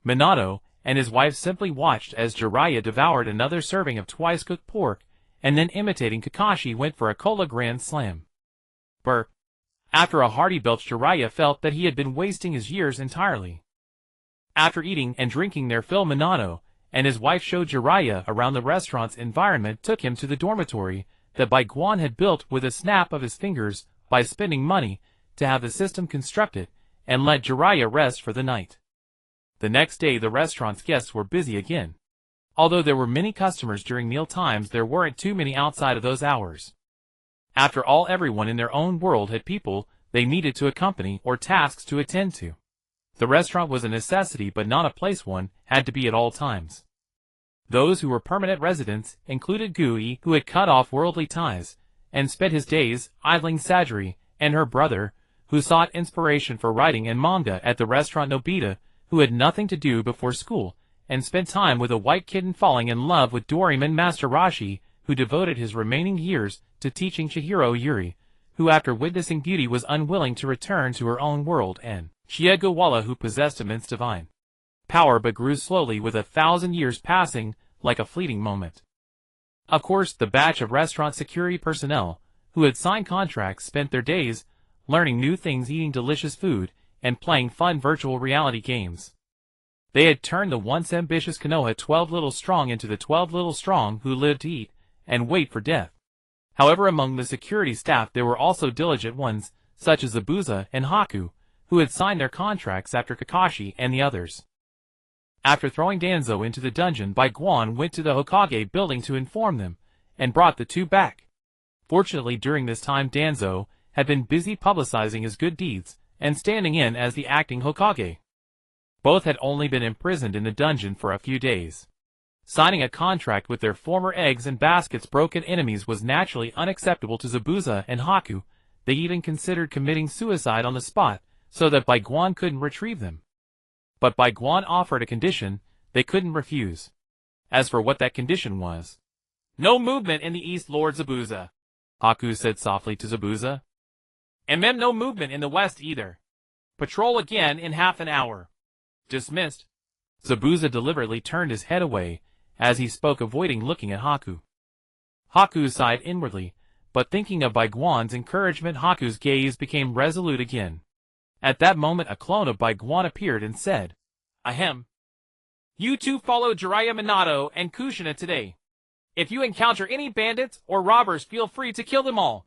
Minato and his wife simply watched as Jiraiya devoured another serving of twice-cooked pork, and then imitating Kakashi went for a cola grand slam. Burp. After a hearty belch, Jiraiya felt that he had been wasting his years entirely. After eating and drinking their fill, Minato and his wife showed Jiraiya around the restaurant's environment, took him to the dormitory that Bai Guan had built with a snap of his fingers by spending money to have the system constructed, and let Jiraiya rest for the night. The next day the restaurant's guests were busy again. Although there were many customers during meal times, there weren't too many outside of those hours. After all, everyone in their own world had people they needed to accompany or tasks to attend to. The restaurant was a necessity but not a place one had to be at all times. Those who were permanent residents included Gui, who had cut off worldly ties and spent his days idling Sajiri, and her brother, who sought inspiration for writing and manga at the restaurant, Nobita, who had nothing to do before school and spent time with a white kitten, falling in love with Doraemon, Master Rashi, who devoted his remaining years to teaching Chihiro, Yuri, who after witnessing beauty was unwilling to return to her own world, and Shiegawala, who possessed immense divine power but grew slowly with 1,000 years passing like a fleeting moment. Of course, the batch of restaurant security personnel who had signed contracts spent their days learning new things, eating delicious food, and playing fun virtual reality games. They had turned the once ambitious Konoha 12 Little Strong into the 12 Little Strong who lived to eat and wait for death. However, among the security staff there were also diligent ones, such as Zabuza and Haku, who had signed their contracts after Kakashi and the others. After throwing Danzo into the dungeon, Bai Guan went to the Hokage building to inform them, and brought the two back. Fortunately, during this time Danzo had been busy publicizing his good deeds, and standing in as the acting Hokage. Both had only been imprisoned in the dungeon for a few days. Signing a contract with their former eggs and baskets broken enemies was naturally unacceptable to Zabuza and Haku. They even considered committing suicide on the spot, so that Bai Guan couldn't retrieve them. But Bai Guan offered a condition they couldn't refuse. As for what that condition was, no movement in the east, Lord Zabuza, Haku said softly to Zabuza. And no movement in the west either. Patrol again in half an hour. Dismissed. Zabuza deliberately turned his head away as he spoke, avoiding looking at Haku. Haku sighed inwardly, but thinking of Bai Guan's encouragement, Haku's gaze became resolute again. At that moment a clone of Bai Guan appeared and said, Ahem. You two follow Jiraiya, Minato and Kushina today. If you encounter any bandits or robbers, feel free to kill them all.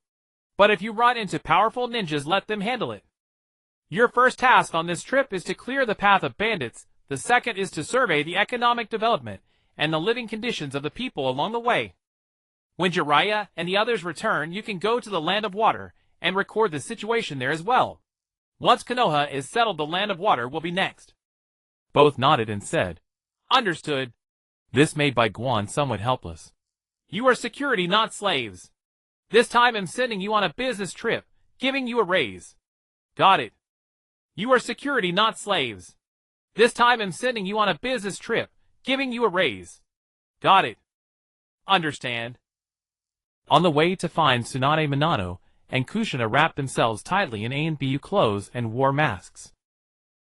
But if you run into powerful ninjas, let them handle it. Your first task on this trip is to clear the path of bandits, the second is to survey the economic development and the living conditions of the people along the way. When Jiraiya and the others return, you can go to the Land of Water and record the situation there as well. Once Konoha is settled, the Land of Water will be next. Both nodded and said, Understood. This made Bai Guan somewhat helpless. You are security, not slaves. This time I'm sending you on a business trip, giving you a raise. Got it. You are security, not slaves. This time I'm sending you on a business trip, giving you a raise. Got it. Understand. On the way to find Tsunade, Minato and Kushina wrapped themselves tightly in A&BU clothes and wore masks.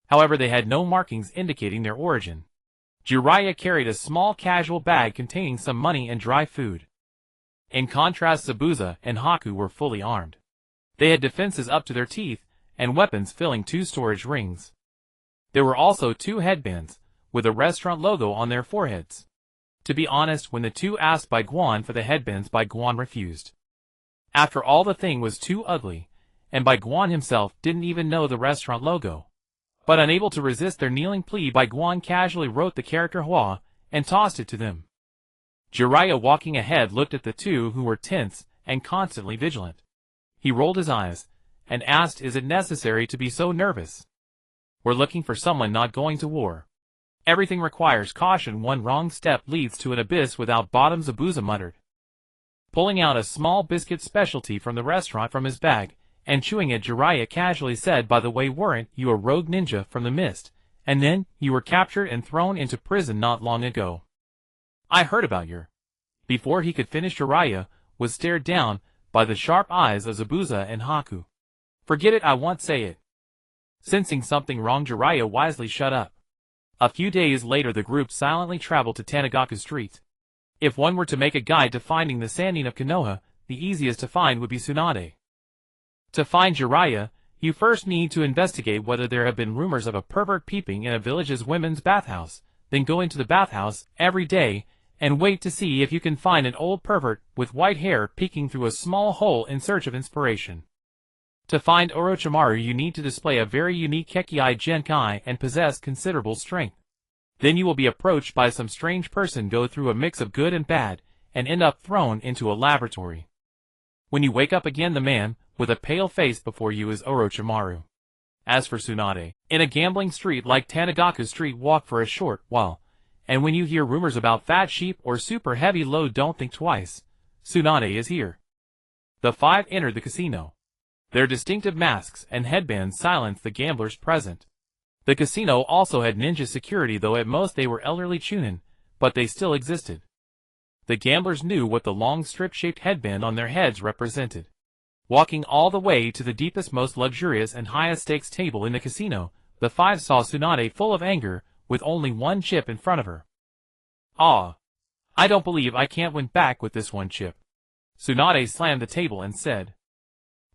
However, they had no markings indicating their origin. Jiraiya carried a small casual bag containing some money and dry food. In contrast, Zabuza and Haku were fully armed. They had defenses up to their teeth and weapons filling 2 storage rings. There were also 2 headbands, with a restaurant logo on their foreheads. To be honest, when the two asked Bai Guan for the headbands, Bai Guan refused. After all, the thing was too ugly, and Bai Guan himself didn't even know the restaurant logo. But unable to resist their kneeling plea, Bai Guan casually wrote the character Hua and tossed it to them. Jiraiya, walking ahead, looked at the two, who were tense and constantly vigilant. He rolled his eyes and asked, "Is it necessary to be so nervous? We're looking for someone not going to war. Everything requires caution. One wrong step leads to an abyss without bottom," Zabuza muttered. Pulling out a small biscuit specialty from the restaurant from his bag and chewing it, Jiraiya casually said, "By the way, weren't you a rogue ninja from the mist, and then you were captured and thrown into prison not long ago? I heard about your—" Before he could finish, Jiraiya was stared down by the sharp eyes of Zabuza and Haku. "Forget it, I won't say it." Sensing something wrong, Jiraiya wisely shut up. A few days later, the group silently traveled to Tanagaku Street. If one were to make a guide to finding the Sannin of Konoha, the easiest to find would be Tsunade. To find Jiraiya, you first need to investigate whether there have been rumors of a pervert peeping in a village's women's bathhouse, then go into the bathhouse every day and wait to see if you can find an old pervert with white hair peeking through a small hole in search of inspiration. To find Orochimaru, you need to display a very unique Kekkai Genkai and possess considerable strength. Then you will be approached by some strange person, go through a mix of good and bad, and end up thrown into a laboratory. When you wake up again, the man with a pale face before you is Orochimaru. As for Tsunade, in a gambling street like Tanagaku Street, walk for a short while, and when you hear rumors about fat sheep or super heavy load, don't think twice. Tsunade is here. The five entered the casino. Their distinctive masks and headbands silenced the gamblers present. The casino also had ninja security, though at most they were elderly chunin, but they still existed. The gamblers knew what the long strip-shaped headband on their heads represented. Walking all the way to the deepest, most luxurious and highest stakes table in the casino, the five saw Tsunade full of anger, with only one chip in front of her. "Ah, I don't believe I can't win back with this one chip." Tsunade slammed the table and said.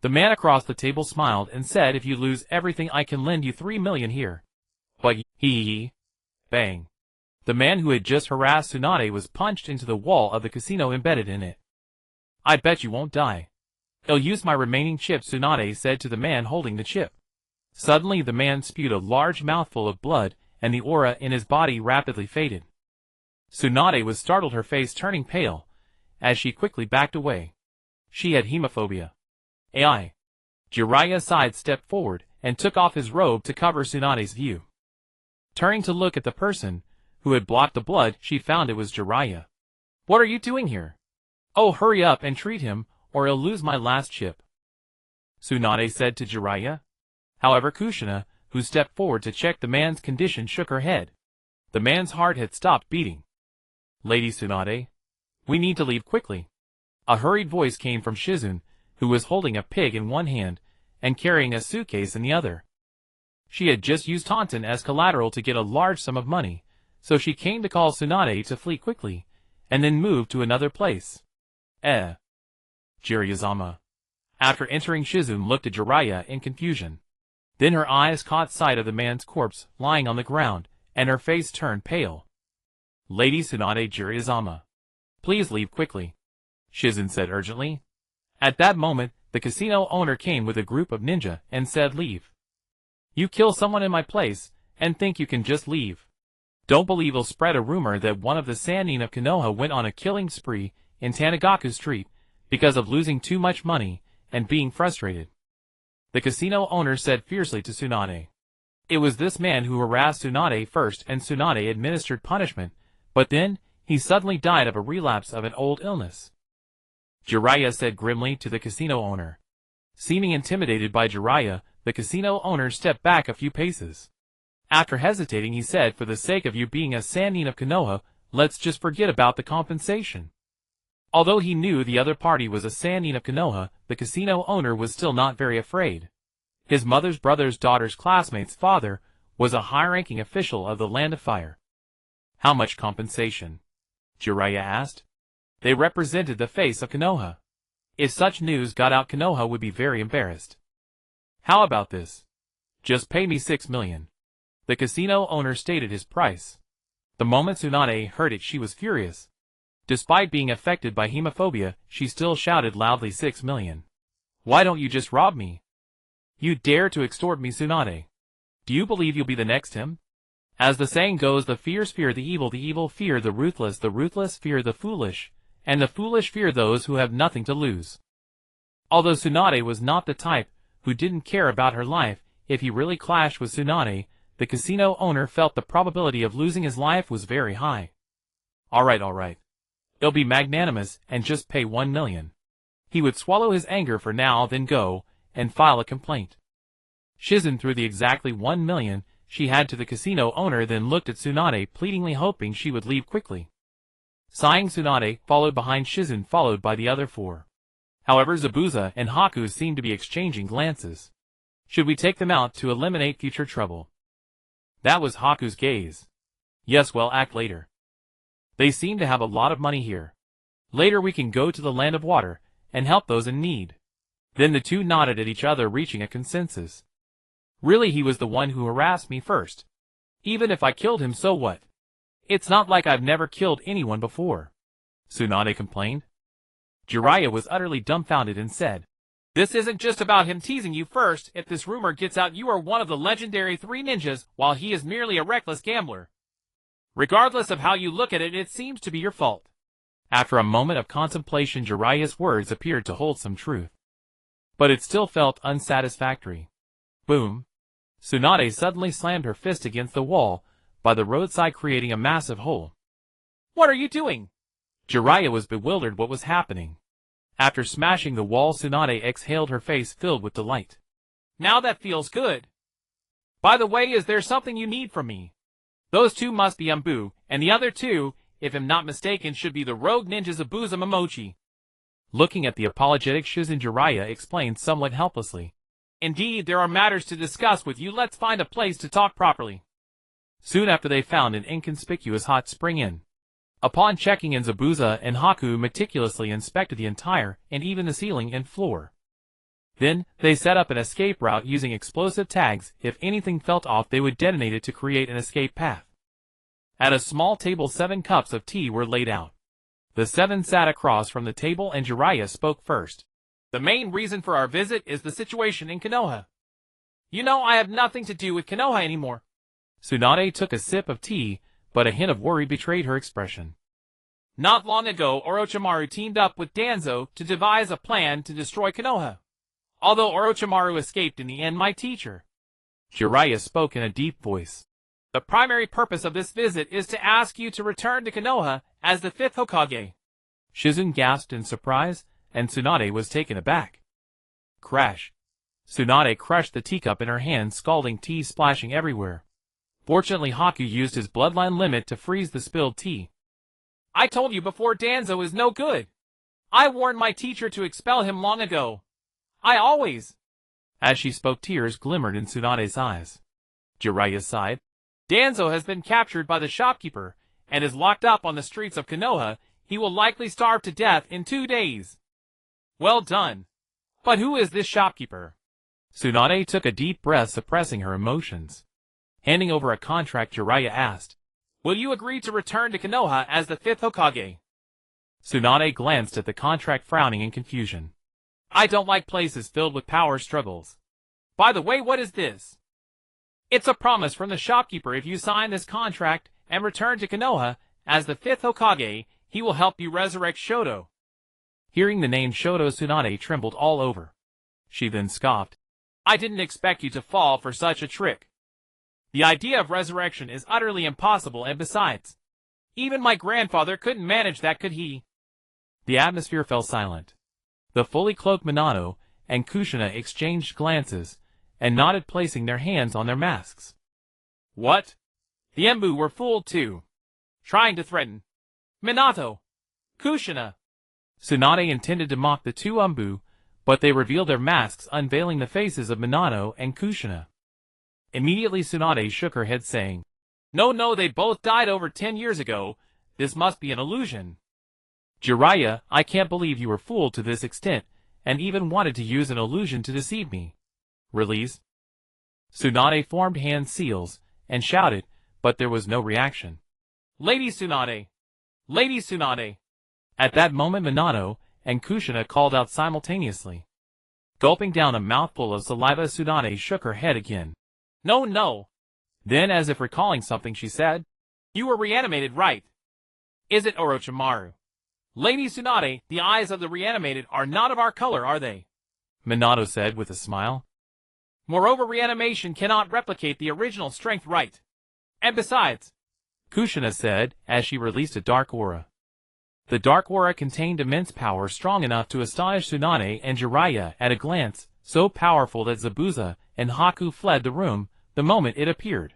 The man across the table smiled and said, "If you lose everything, I can lend you 3 million here." But he. Bang. The man who had just harassed Tsunade was punched into the wall of the casino, embedded in it. "I bet you won't die." "I'll use my remaining chip," Tsunade said to the man holding the chip. Suddenly the man spewed a large mouthful of blood, and the aura in his body rapidly faded. Tsunade was startled, her face turning pale, as she quickly backed away. She had hemophobia. AI. Jiraiya sidestepped forward and took off his robe to cover Tsunade's view. Turning to look at the person who had blocked the blood, she found it was Jiraiya. "What are you doing here?" "Oh, hurry up and treat him, or I'll lose my last chip," Tsunade said to Jiraiya. However, Kushina, who stepped forward to check the man's condition, shook her head. The man's heart had stopped beating. "Lady Tsunade, we need to leave quickly." A hurried voice came from Shizune, who was holding a pig in one hand and carrying a suitcase in the other. She had just used Taunton as collateral to get a large sum of money, so she came to call Tsunade to flee quickly, and then move to another place. Jiraiya-sama. After entering, Shizune looked at Jiraiya in confusion. Then her eyes caught sight of the man's corpse lying on the ground, and her face turned pale. "Lady Tsunade, Jiraiya-sama, please leave quickly," Shizune said urgently. At that moment, the casino owner came with a group of ninja and said, "Leave. You kill someone in my place and think you can just leave. Don't believe he'll spread a rumor that one of the Sannin of Konoha went on a killing spree in Tanagaku Street because of losing too much money and being frustrated," the casino owner said fiercely to Tsunade. It was this man who harassed Tsunade first, and Tsunade administered punishment, but then he suddenly died of a relapse of an old illness. Jiraiya said grimly to the casino owner. Seeming intimidated by Jiraiya, the casino owner stepped back a few paces. After hesitating, he said, "For the sake of you being a Sannin of Konoha, let's just forget about the compensation." Although he knew the other party was a Sannin of Konoha, the casino owner was still not very afraid. His mother's brother's daughter's classmate's father was a high-ranking official of the Land of Fire. "How much compensation?" Jiraiya asked. They represented the face of Konoha. If such news got out, Konoha would be very embarrassed. "How about this? Just pay me 6 million. The casino owner stated his price. The moment Tsunade heard it, she was furious. Despite being affected by hemophobia, she still shouted loudly, 6 million. Why don't you just rob me? You dare to extort me, Tsunade? Do you believe you'll be the next him? As the saying goes, the fierce fear the evil fear the ruthless fear the foolish, and the foolish fear those who have nothing to lose. Although Tsunade was not the type who didn't care about her life, if he really clashed with Tsunade, the casino owner felt the probability of losing his life was very high. Alright. It'll be magnanimous and just pay 1 million. He would swallow his anger for now, then go and file a complaint. Shizen threw the exactly 1 million she had to the casino owner, then looked at Tsunade pleadingly, hoping she would leave quickly. Sighing, Tsunade followed behind Shizen, followed by the other 4. However, Zabuza and Haku seemed to be exchanging glances. Should we take them out to eliminate future trouble? That was Haku's gaze. Yes, well, act later. They seem to have a lot of money here. Later we can go to the land of water and help those in need. Then the two nodded at each other, reaching a consensus. Really, he was the one who harassed me first. Even if I killed him, so what? It's not like I've never killed anyone before, Tsunade complained. Jiraiya was utterly dumbfounded and said, This isn't just about him teasing you. First, if this rumor gets out, you are one of the legendary 3 ninjas, while he is merely a reckless gambler. Regardless of how you look at it, it seems to be your fault. After a moment of contemplation, Jiraiya's words appeared to hold some truth. But it still felt unsatisfactory. Boom! Tsunade suddenly slammed her fist against the wall by the roadside, creating a massive hole. What are you doing? Jiraiya was bewildered what was happening. After smashing the wall, Tsunade exhaled, her face filled with delight. Now that feels good. By the way, is there something you need from me? Those 2 must be Umbu, and the other 2, if I'm not mistaken, should be the rogue ninjas Zabuza Momochi. Looking at the apologetic Shizen, Jiraiya explained somewhat helplessly. Indeed, there are matters to discuss with you. Let's find a place to talk properly. Soon after, they found an inconspicuous hot spring inn. Upon checking in, Zabuza and Haku meticulously inspected the entire and even the ceiling and floor. Then, they set up an escape route using explosive tags. If anything felt off, they would detonate it to create an escape path. At a small table, 7 cups of tea were laid out. The 7 sat across from the table, and Jiraiya spoke first. The main reason for our visit is the situation in Konoha. You know, I have nothing to do with Konoha anymore. Tsunade took a sip of tea, but a hint of worry betrayed her expression. Not long ago, Orochimaru teamed up with Danzo to devise a plan to destroy Konoha. Although Orochimaru escaped in the end, my teacher, Jiraiya spoke in a deep voice. The primary purpose of this visit is to ask you to return to Konoha as the 5th Hokage. Shizen gasped in surprise, and Tsunade was taken aback. Crash! Tsunade crushed the teacup in her hand, scalding tea splashing everywhere. Fortunately, Haku used his bloodline limit to freeze the spilled tea. I told you before, Danzo is no good. I warned my teacher to expel him long ago. I always... As she spoke, tears glimmered in Tsunade's eyes. Jiraiya sighed. Danzo has been captured by the shopkeeper and is locked up on the streets of Konoha. He will likely starve to death in 2 days. Well done. But who is this shopkeeper? Tsunade took a deep breath, suppressing her emotions. Handing over a contract, Jiraiya asked, Will you agree to return to Konoha as the 5th Hokage? Tsunade glanced at the contract, frowning in confusion. I don't like places filled with power struggles. By the way, what is this? It's a promise from the shopkeeper. If you sign this contract and return to Konoha as the 5th Hokage, he will help you resurrect Shoto. Hearing the name Shoto, Tsunade trembled all over. She then scoffed. I didn't expect you to fall for such a trick. The idea of resurrection is utterly impossible, and besides, even my grandfather couldn't manage that, could he? The atmosphere fell silent. The fully cloaked Minato and Kushina exchanged glances and nodded, placing their hands on their masks. What? The Embu were fooled too. Trying to threaten Minato, Kushina. Tsunade intended to mock the 2 Embu, but they revealed their masks, unveiling the faces of Minato and Kushina. Immediately Tsunade shook her head, saying, No, they both died over 10 years ago. This must be an illusion. Jiraiya, I can't believe you were fooled to this extent, and even wanted to use an illusion to deceive me. Release. Tsunade formed hand seals and shouted, but there was no reaction. Lady Tsunade! Lady Tsunade! At that moment Minato and Kushina called out simultaneously. Gulping down a mouthful of saliva, Tsunade shook her head again. No, no. Then, as if recalling something, she said, You were reanimated, right? Is it Orochimaru? Lady Tsunade, the eyes of the reanimated are not of our color, are they? Minato said with a smile. Moreover, reanimation cannot replicate the original strength, right? And besides, Kushina said as she released a dark aura. The dark aura contained immense power strong enough to astonish Tsunade and Jiraiya at a glance, so powerful that Zabuza and Haku fled the room the moment it appeared.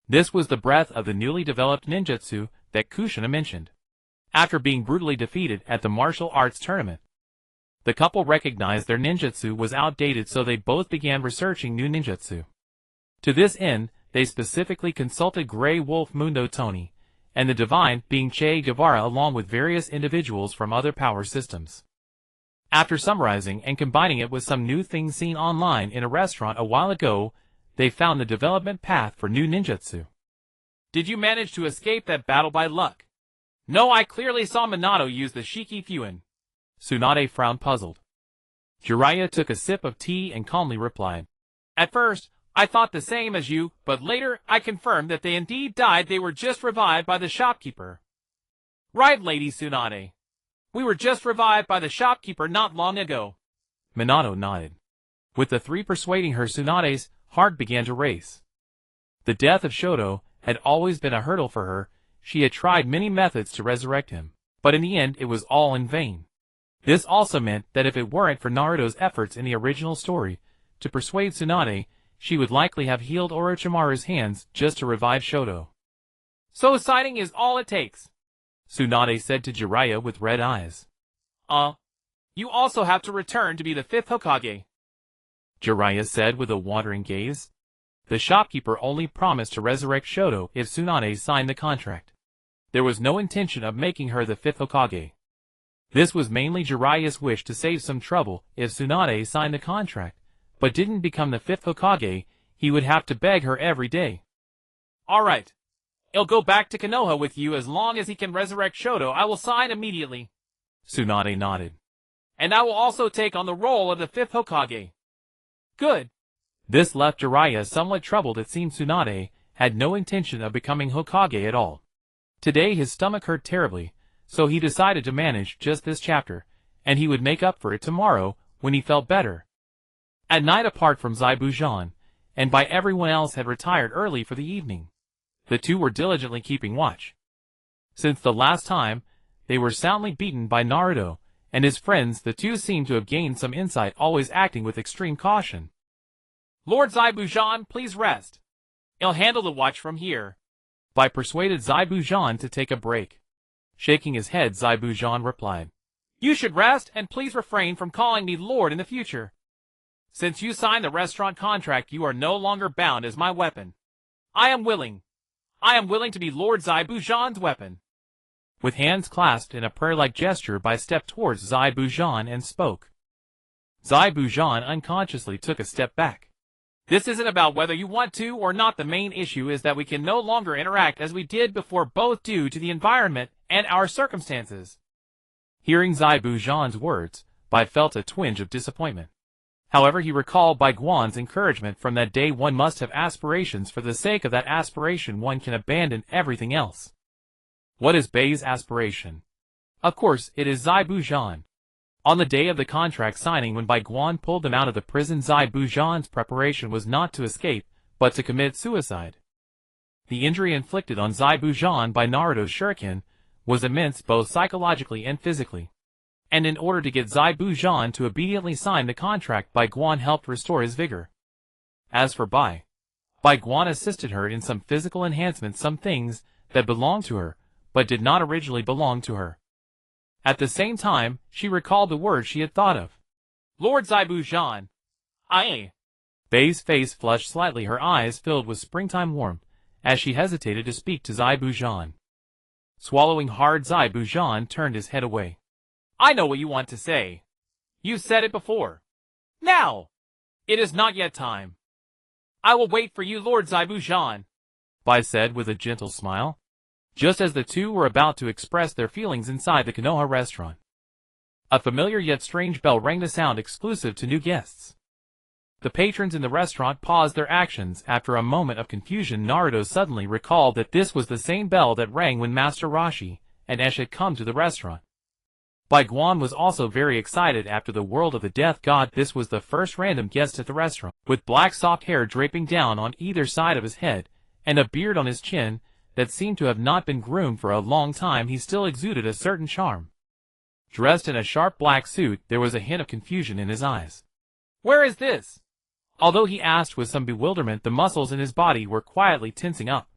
This was the breath of the newly developed ninjutsu that Kushina mentioned. After being brutally defeated at the martial arts tournament, the couple recognized their ninjutsu was outdated, so they both began researching new ninjutsu. To this end, they specifically consulted Grey Wolf Mundo Tony, and the Divine being Che Guevara, along with various individuals from other power systems. After summarizing and combining it with some new things seen online in a restaurant a while ago, they found the development path for new ninjutsu. Did you manage to escape that battle by luck? No, I clearly saw Minato use the Shiki Fuin. Tsunade frowned, puzzled. Jiraiya took a sip of tea and calmly replied. At first, I thought the same as you, but later I confirmed that they indeed died. They were just revived by the shopkeeper. Right, Lady Tsunade. We were just revived by the shopkeeper not long ago. Minato nodded. With the three persuading her, Tsunade's heart began to race. The death of Shoto had always been a hurdle for her. She had tried many methods to resurrect him, but in the end it was all in vain. This also meant that if it weren't for Naruto's efforts in the original story to persuade Tsunade, she would likely have healed Orochimaru's hands just to revive Shoto. So sighting is all it takes, Tsunade said to Jiraiya with red eyes. You also have to return to be the 5th Hokage, Jiraiya said with a wandering gaze. The shopkeeper only promised to resurrect Shoto if Tsunade signed the contract. There was no intention of making her the 5th Hokage. This was mainly Jiraiya's wish to save some trouble. If Tsunade signed the contract, but didn't become the 5th Hokage, he would have to beg her every day. Alright. He'll go back to Konoha with you as long as he can resurrect Shoto. I will sign immediately. Tsunade nodded. And I will also take on the role of the 5th Hokage. Good. This left Jiraiya somewhat troubled. It seemed Tsunade had no intention of becoming Hokage at all. Today his stomach hurt terribly, so he decided to manage just this chapter, and he would make up for it tomorrow when he felt better. At night, apart from Zaibujan, and by everyone else had retired early for the evening, the two were diligently keeping watch. Since the last time, they were soundly beaten by Naruto and his friends. The two seemed to have gained some insight, always acting with extreme caution. Lord Zaibujan, please rest. I'll handle the watch from here. Bai persuaded Zaibujan to take a break. Shaking his head, Zaibujan replied, You should rest, and please refrain from calling me Lord in the future. Since you signed the restaurant contract, you are no longer bound as my weapon. I am willing to be Lord Zaibujan's weapon. With hands clasped in a prayer-like gesture, Bai stepped towards Zaibujan and spoke. Zaibujan unconsciously took a step back. This isn't about whether you want to or not. The main issue is that we can no longer interact as we did before, both due to the environment and our circumstances. Hearing Zaibujan's words, Bai felt a twinge of disappointment. However, he recalled Bai Guan's encouragement from that day: one must have aspirations. For the sake of that aspiration, one can abandon everything else. What is Bai's aspiration? Of course, it is Zaibujan. On the day of the contract signing, when Bai Guan pulled him out of the prison, Zaibujan's preparation was not to escape, but to commit suicide. The injury inflicted on Zaibujan by Naruto's shuriken was immense, both psychologically and physically. And in order to get Zaibujan to obediently sign the contract, Bai Guan helped restore his vigor. As for Bai Guan assisted her in some physical enhancements, some things that belonged to her, but did not originally belong to her. At the same time, she recalled the words she had thought of. Lord Zaibujan, Bai's face flushed slightly, her eyes filled with springtime warmth, as she hesitated to speak to Zaibujan. Swallowing hard, Zaibujan turned his head away. I know what you want to say. You said it before. Now! It is not yet time. I will wait for you, Lord Zaibujan, Bai said with a gentle smile. just as the two were about to express their feelings inside the Konoha restaurant. A familiar yet strange bell rang, the sound exclusive to new guests. The patrons in the restaurant paused their actions. After a moment of confusion, Naruto suddenly recalled that this was the same bell that rang when Master Roshi and Ash had come to the restaurant. Bai Guan was also very excited. After the world of the death god, this was the first random guest at the restaurant. With black soft hair draping down on either side of his head, and a beard on his chin that seemed to have not been groomed for a long time, he still exuded a certain charm. Dressed in a sharp black suit, there was a hint of confusion in his eyes. Where is this? Although he asked with some bewilderment, the muscles in his body were quietly tensing up.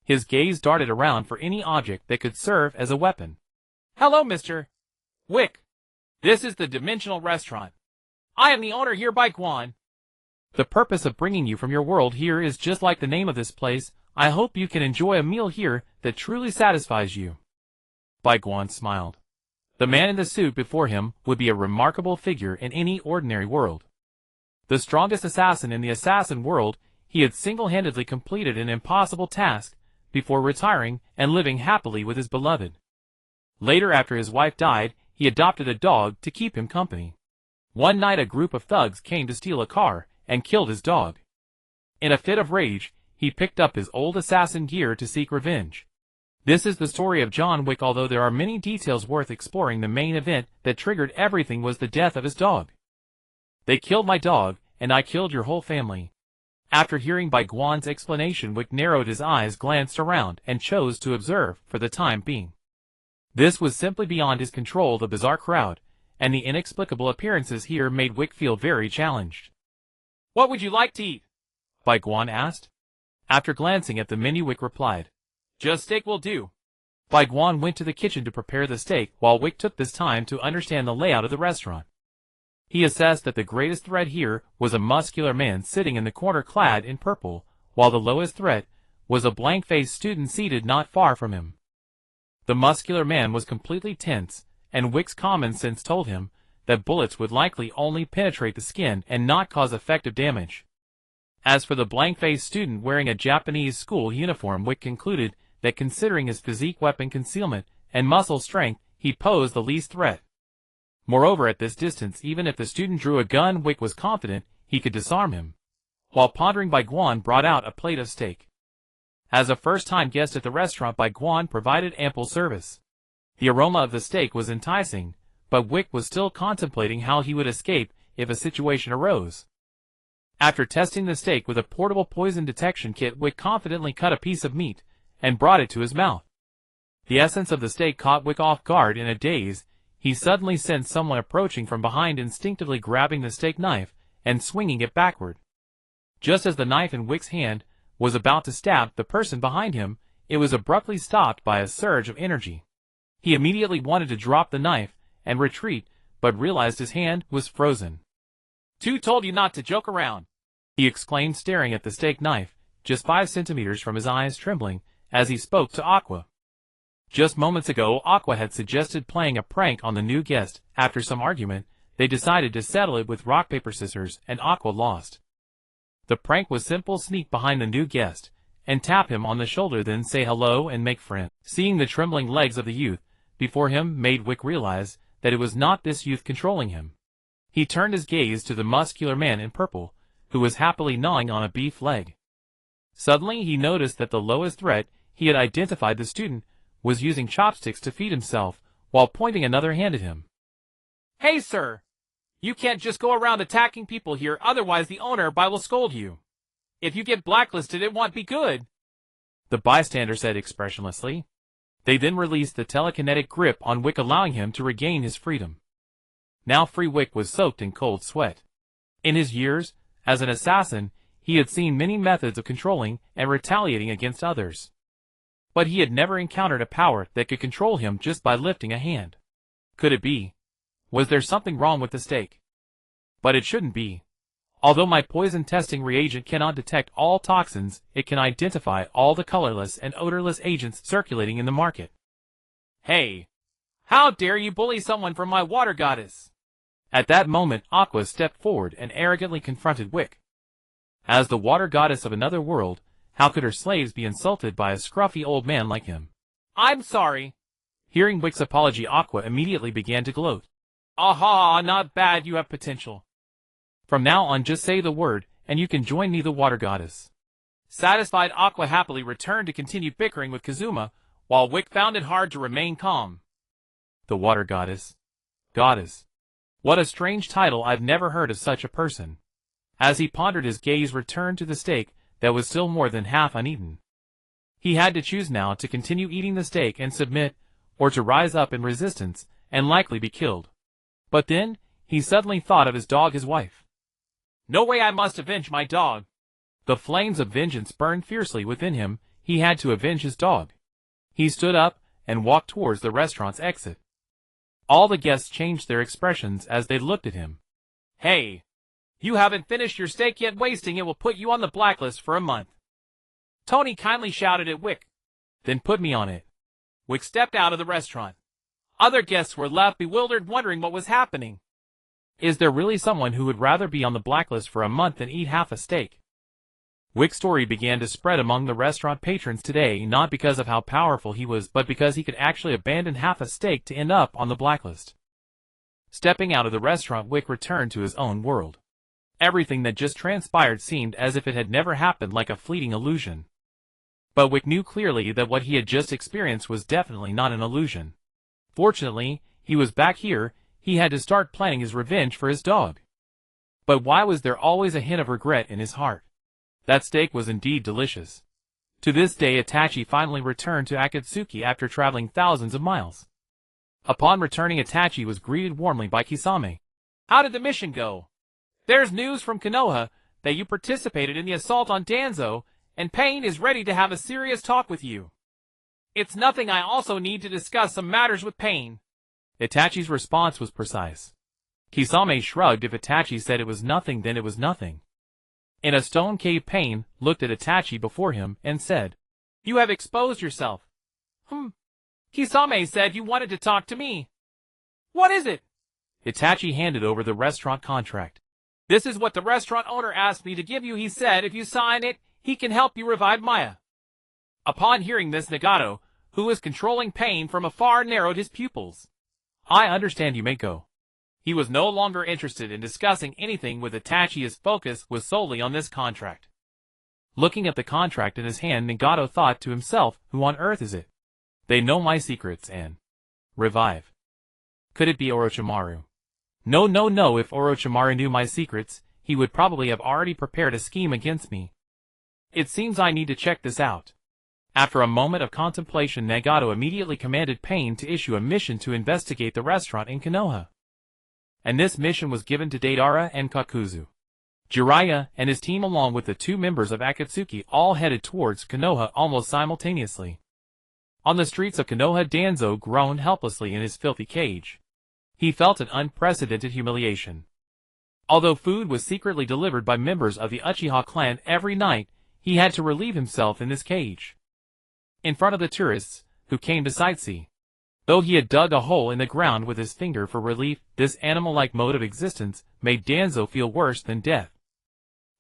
His gaze darted around for any object that could serve as a weapon. Hello, Mr. Wick. This is the Dimensional Restaurant. I am the owner here, Bai Guan. The purpose of bringing you from your world here is just like the name of this place. I hope you can enjoy a meal here that truly satisfies you. Bai Guan smiled. The man in the suit before him would be a remarkable figure in any ordinary world. The strongest assassin in the assassin world, he had single-handedly completed an impossible task before retiring and living happily with his beloved. Later, after his wife died, he adopted a dog to keep him company. One night a group of thugs came to steal a car and killed his dog. In a fit of rage, he picked up his old assassin gear to seek revenge. This is the story of John Wick. Although there are many details worth exploring, the main event that triggered everything was the death of his dog. They killed my dog, and I killed your whole family. After hearing Bai Guan's explanation, Wick narrowed his eyes, glanced around, and chose to observe for the time being. This was simply beyond his control. The bizarre crowd and the inexplicable appearances here made Wick feel very challenged. What would you like to eat? Bai Guan asked. After glancing at the menu, Wick replied, Just steak will do. Bai Guan went to the kitchen to prepare the steak, while Wick took this time to understand the layout of the restaurant. He assessed that the greatest threat here was a muscular man sitting in the corner clad in purple, while the lowest threat was a blank-faced student seated not far from him. The muscular man was completely tense, and Wick's common sense told him that bullets would likely only penetrate the skin and not cause effective damage. As for the blank-faced student wearing a Japanese school uniform, Wick concluded that considering his physique, weapon concealment, and muscle strength, he posed the least threat. Moreover, at this distance, even if the student drew a gun, Wick was confident he could disarm him. While pondering, Bai Guan brought out a plate of steak. As a first-time guest at the restaurant, Bai Guan provided ample service. The aroma of the steak was enticing, but Wick was still contemplating how he would escape if a situation arose. After testing the steak with a portable poison detection kit, Wick confidently cut a piece of meat and brought it to his mouth. The essence of the steak caught Wick off guard. In a daze, he suddenly sensed someone approaching from behind, instinctively grabbing the steak knife and swinging it backward. Just as the knife in Wick's hand was about to stab the person behind him, it was abruptly stopped by a surge of energy. He immediately wanted to drop the knife and retreat, but realized his hand was frozen. "Two told you not to joke around," he exclaimed, staring at the steak knife, just 5 centimeters from his eyes, trembling as he spoke to Aqua. Just moments ago, Aqua had suggested playing a prank on the new guest. After some argument, they decided to settle it with rock, paper, scissors, and Aqua lost. The prank was simple: sneak behind the new guest and tap him on the shoulder, then say hello and make friends. Seeing the trembling legs of the youth before him made Wick realize that it was not this youth controlling him. He turned his gaze to the muscular man in purple, who was happily gnawing on a beef leg. Suddenly he noticed that the lowest threat he had identified, the student, was using chopsticks to feed himself while pointing another hand at him. "Hey sir, you can't just go around attacking people here, otherwise the owner Bai will scold you. If you get blacklisted, it won't be good," the bystander said expressionlessly. They then released the telekinetic grip on Wick, allowing him to regain his freedom. Now free, Wick was soaked in cold sweat. In his years as an assassin, he had seen many methods of controlling and retaliating against others. But he had never encountered a power that could control him just by lifting a hand. Could it be? Was there something wrong with the steak? But it shouldn't be. Although my poison testing reagent cannot detect all toxins, it can identify all the colorless and odorless agents circulating in the market. "Hey, how dare you bully someone from my water goddess?" At that moment, Aqua stepped forward and arrogantly confronted Wick. As the water goddess of another world, How could her slaves be insulted by a scruffy old man like him? I'm sorry. Hearing Wick's apology, Aqua immediately began to gloat. Aha, not bad, you have potential. From now on just say the word, and you can join me, the water goddess. Satisfied, Aqua happily returned to continue bickering with Kazuma, while Wick found it hard to remain calm. The water goddess. Goddess. What a strange title, I've never heard of such a person. As he pondered, his gaze returned to the steak that was still more than half uneaten. He had to choose now to continue eating the steak and submit, or to rise up in resistance and likely be killed. But then, he suddenly thought of his dog, his wife. No way, I must avenge my dog. The flames of vengeance burned fiercely within him. He had to avenge his dog. He stood up and walked towards the restaurant's exit. All the guests changed their expressions as they looked at him. Hey! You haven't finished your steak yet. Wasting it will put you on the blacklist for a month. Tony kindly shouted at Wick. Then put me on it. Wick stepped out of the restaurant. Other guests were left bewildered, wondering what was happening. Is there really someone who would rather be on the blacklist for a month than eat half a steak? Wick's story began to spread among the restaurant patrons today, not because of how powerful he was, but because he could actually abandon half a steak to end up on the blacklist. Stepping out of the restaurant, Wick returned to his own world. Everything that just transpired seemed as if it had never happened, like a fleeting illusion. But Wick knew clearly that what he had just experienced was definitely not an illusion. Fortunately, he was back here. He had to start planning his revenge for his dog. But why was there always a hint of regret in his heart? That steak was indeed delicious. To this day, Itachi finally returned to Akatsuki after traveling thousands of miles. Upon returning, Itachi was greeted warmly by Kisame. How did the mission go? There's news from Konoha that you participated in the assault on Danzo, and Pain is ready to have a serious talk with you. It's nothing, I also need to discuss some matters with Pain. Itachi's response was precise. Kisame shrugged. If Itachi said it was nothing, then it was nothing. In a stone cave, Pain looked at Itachi before him and said, You have exposed yourself. Kisame said you wanted to talk to me. What is it? Itachi handed over the restaurant contract. This is what the restaurant owner asked me to give you. He said if you sign it, he can help you revive Maya. Upon hearing this, Nagato, who was controlling Pain from afar, narrowed his pupils. I understand, you may go. He was no longer interested in discussing anything with Itachi. His focus was solely on this contract. Looking at the contract in his hand, Nagato thought to himself, who on earth is it? They know my secrets and revive. Could it be Orochimaru? No, if Orochimaru knew my secrets, he would probably have already prepared a scheme against me. It seems I need to check this out. After a moment of contemplation, Nagato immediately commanded Pain to issue a mission to investigate the restaurant in Konoha. And this mission was given to Deidara and Kakuzu. Jiraiya and his team, along with the 2 members of Akatsuki, all headed towards Konoha almost simultaneously. On the streets of Konoha, Danzo groaned helplessly in his filthy cage. He felt an unprecedented humiliation. Although food was secretly delivered by members of the Uchiha clan every night, he had to relieve himself in this cage, in front of the tourists who came to sightsee. Though he had dug a hole in the ground with his finger for relief, this animal-like mode of existence made Danzo feel worse than death.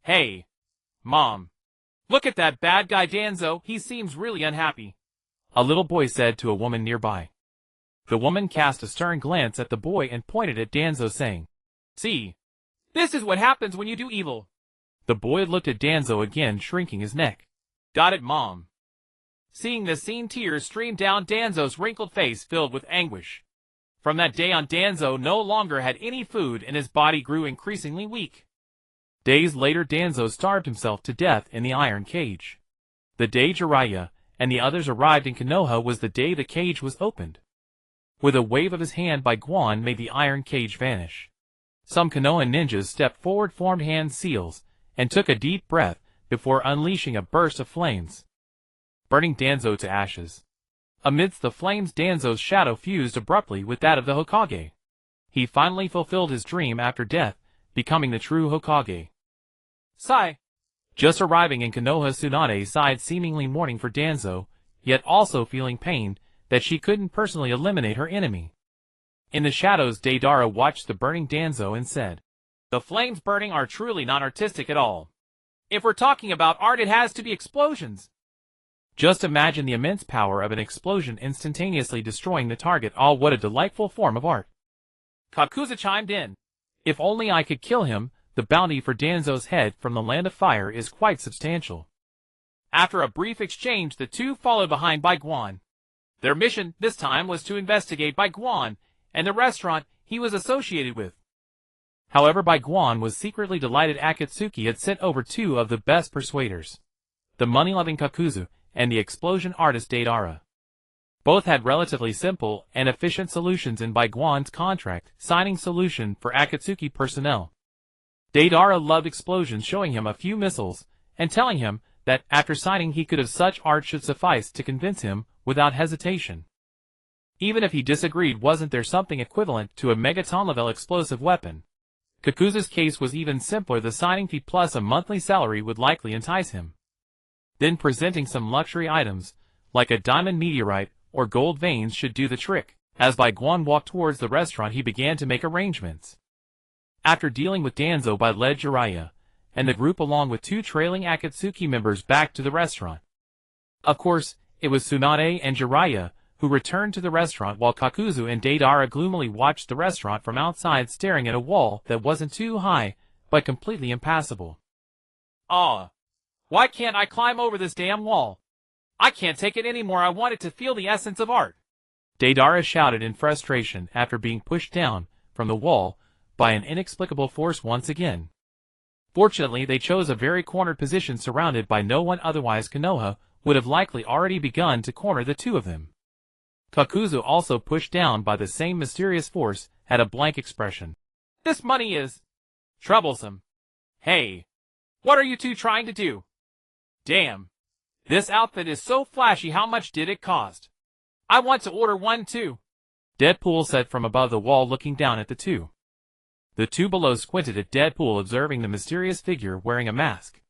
Hey, Mom. Look at that bad guy Danzo, he seems really unhappy. A little boy said to a woman nearby. The woman cast a stern glance at the boy and pointed at Danzo, saying, See, this is what happens when you do evil. The boy looked at Danzo again, shrinking his neck. Got it, Mom. Seeing this scene, tears streamed down Danzo's wrinkled face, filled with anguish. From that day on, Danzo no longer had any food and his body grew increasingly weak. Days later, Danzo starved himself to death in the iron cage. The day Jiraiya and the others arrived in Konoha was the day the cage was opened. With a wave of his hand, Bai Guan made the iron cage vanish. Some Konoha ninjas stepped forward, formed hand seals, and took a deep breath before unleashing a burst of flames, burning Danzo to ashes. Amidst the flames, Danzo's shadow fused abruptly with that of the Hokage. He finally fulfilled his dream after death, becoming the true Hokage. Sigh. Just arriving in Konoha, Tsunade sighed, seemingly mourning for Danzo, yet also feeling pained that she couldn't personally eliminate her enemy. In the shadows, Deidara watched the burning Danzo and said, The flames burning are truly not artistic at all. If we're talking about art, it has to be explosions. Just imagine the immense power of an explosion instantaneously destroying the target. Oh, what a delightful form of art. Kakuzu chimed in. If only I could kill him, the bounty for Danzo's head from the Land of Fire is quite substantial. After a brief exchange, the two followed behind Bai Guan. Their mission this time was to investigate Bai Guan and the restaurant he was associated with. However, Bai Guan was secretly delighted Akatsuki had sent over two of the best persuaders, the money-loving Kakuzu and the explosion artist Deidara. Both had relatively simple and efficient solutions in Bai Guan's contract signing solution for Akatsuki personnel. Deidara loved explosions, showing him a few missiles and telling him that after signing he could have such art should suffice to convince him without hesitation. Even if he disagreed, wasn't there something equivalent to a megaton-level explosive weapon? Kakuzu's case was even simpler. The signing fee plus a monthly salary would likely entice him. Then presenting some luxury items, like a diamond meteorite or gold veins, should do the trick. As Bai Guan walked towards the restaurant, he began to make arrangements. After dealing with Danzo, Bai led Jiraiya and the group along with two trailing Akatsuki members back to the restaurant. Of course, it was Tsunade and Jiraiya who returned to the restaurant, while Kakuzu and Deidara gloomily watched the restaurant from outside, staring at a wall that wasn't too high, but completely impassable. Why can't I climb over this damn wall? I can't take it anymore. I wanted to feel the essence of art. Deidara shouted in frustration after being pushed down from the wall by an inexplicable force once again. Fortunately, they chose a very cornered position surrounded by no one, otherwise Konoha would have likely already begun to corner the two of them. Kakuzu, also pushed down by the same mysterious force, had a blank expression. This money is troublesome. Hey, what are you two trying to do? Damn, this outfit is so flashy. How much did it cost? I want to order one too. Deadpool said from above the wall, looking down at the two. The two below squinted at Deadpool, observing the mysterious figure wearing a mask.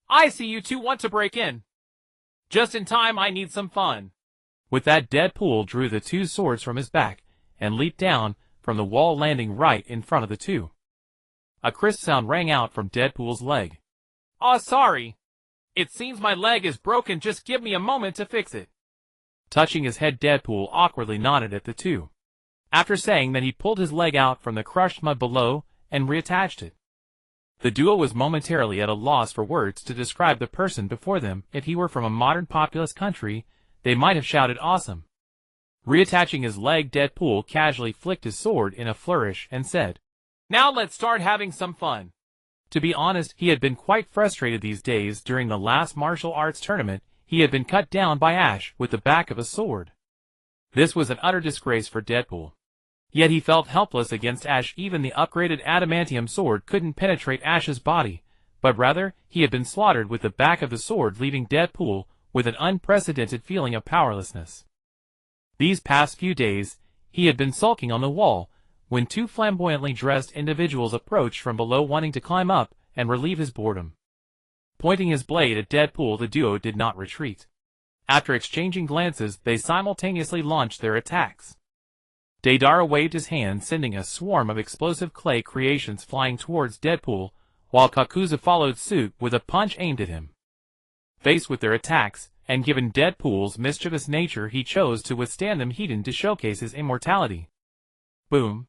I see you two want to break in. Just in time, I need some fun. With that, Deadpool drew the two swords from his back and leaped down from the wall, landing right in front of the two. A crisp sound rang out from Deadpool's leg. Sorry. It seems my leg is broken. Just give me a moment to fix it. Touching his head, Deadpool awkwardly nodded at the two. After saying that, he pulled his leg out from the crushed mud below and reattached it. The duo was momentarily at a loss for words to describe the person before them. If he were from a modern populous country, they might have shouted awesome. Reattaching his leg, Deadpool casually flicked his sword in a flourish and said, Now let's start having some fun. To be honest, he had been quite frustrated these days. During the last martial arts tournament, he had been cut down by Ash with the back of a sword. This was an utter disgrace for Deadpool. Yet he felt helpless against Ash. Even the upgraded adamantium sword couldn't penetrate Ash's body, but rather, he had been slaughtered with the back of the sword, leaving Deadpool with an unprecedented feeling of powerlessness. These past few days, he had been sulking on the wall, when two flamboyantly dressed individuals approached from below, wanting to climb up and relieve his boredom. Pointing his blade at Deadpool, the duo did not retreat. After exchanging glances, they simultaneously launched their attacks. Deidara waved his hand, sending a swarm of explosive clay creations flying towards Deadpool, while Kakuzu followed suit with a punch aimed at him. Faced with their attacks, and given Deadpool's mischievous nature, he chose to withstand them, heeding to showcase his immortality. Boom!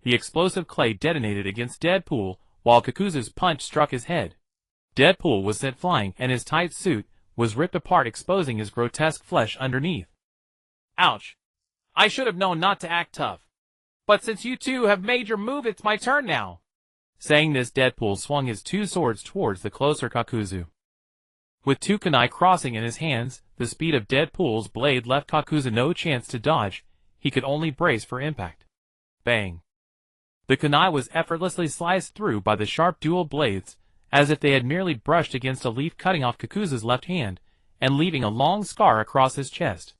The explosive clay detonated against Deadpool, while Kakuzu's punch struck his head. Deadpool was sent flying, and his tight suit was ripped apart, exposing his grotesque flesh underneath. Ouch! I should have known not to act tough. But since you two have made your move, it's my turn now. Saying this, Deadpool swung his two swords towards the closer Kakuzu. With two kunai crossing in his hands, the speed of Deadpool's blade left Kakuzu no chance to dodge. He could only brace for impact. Bang! The kunai was effortlessly sliced through by the sharp dual blades, as if they had merely brushed against a leaf, cutting off Kakuzu's left hand and leaving a long scar across his chest.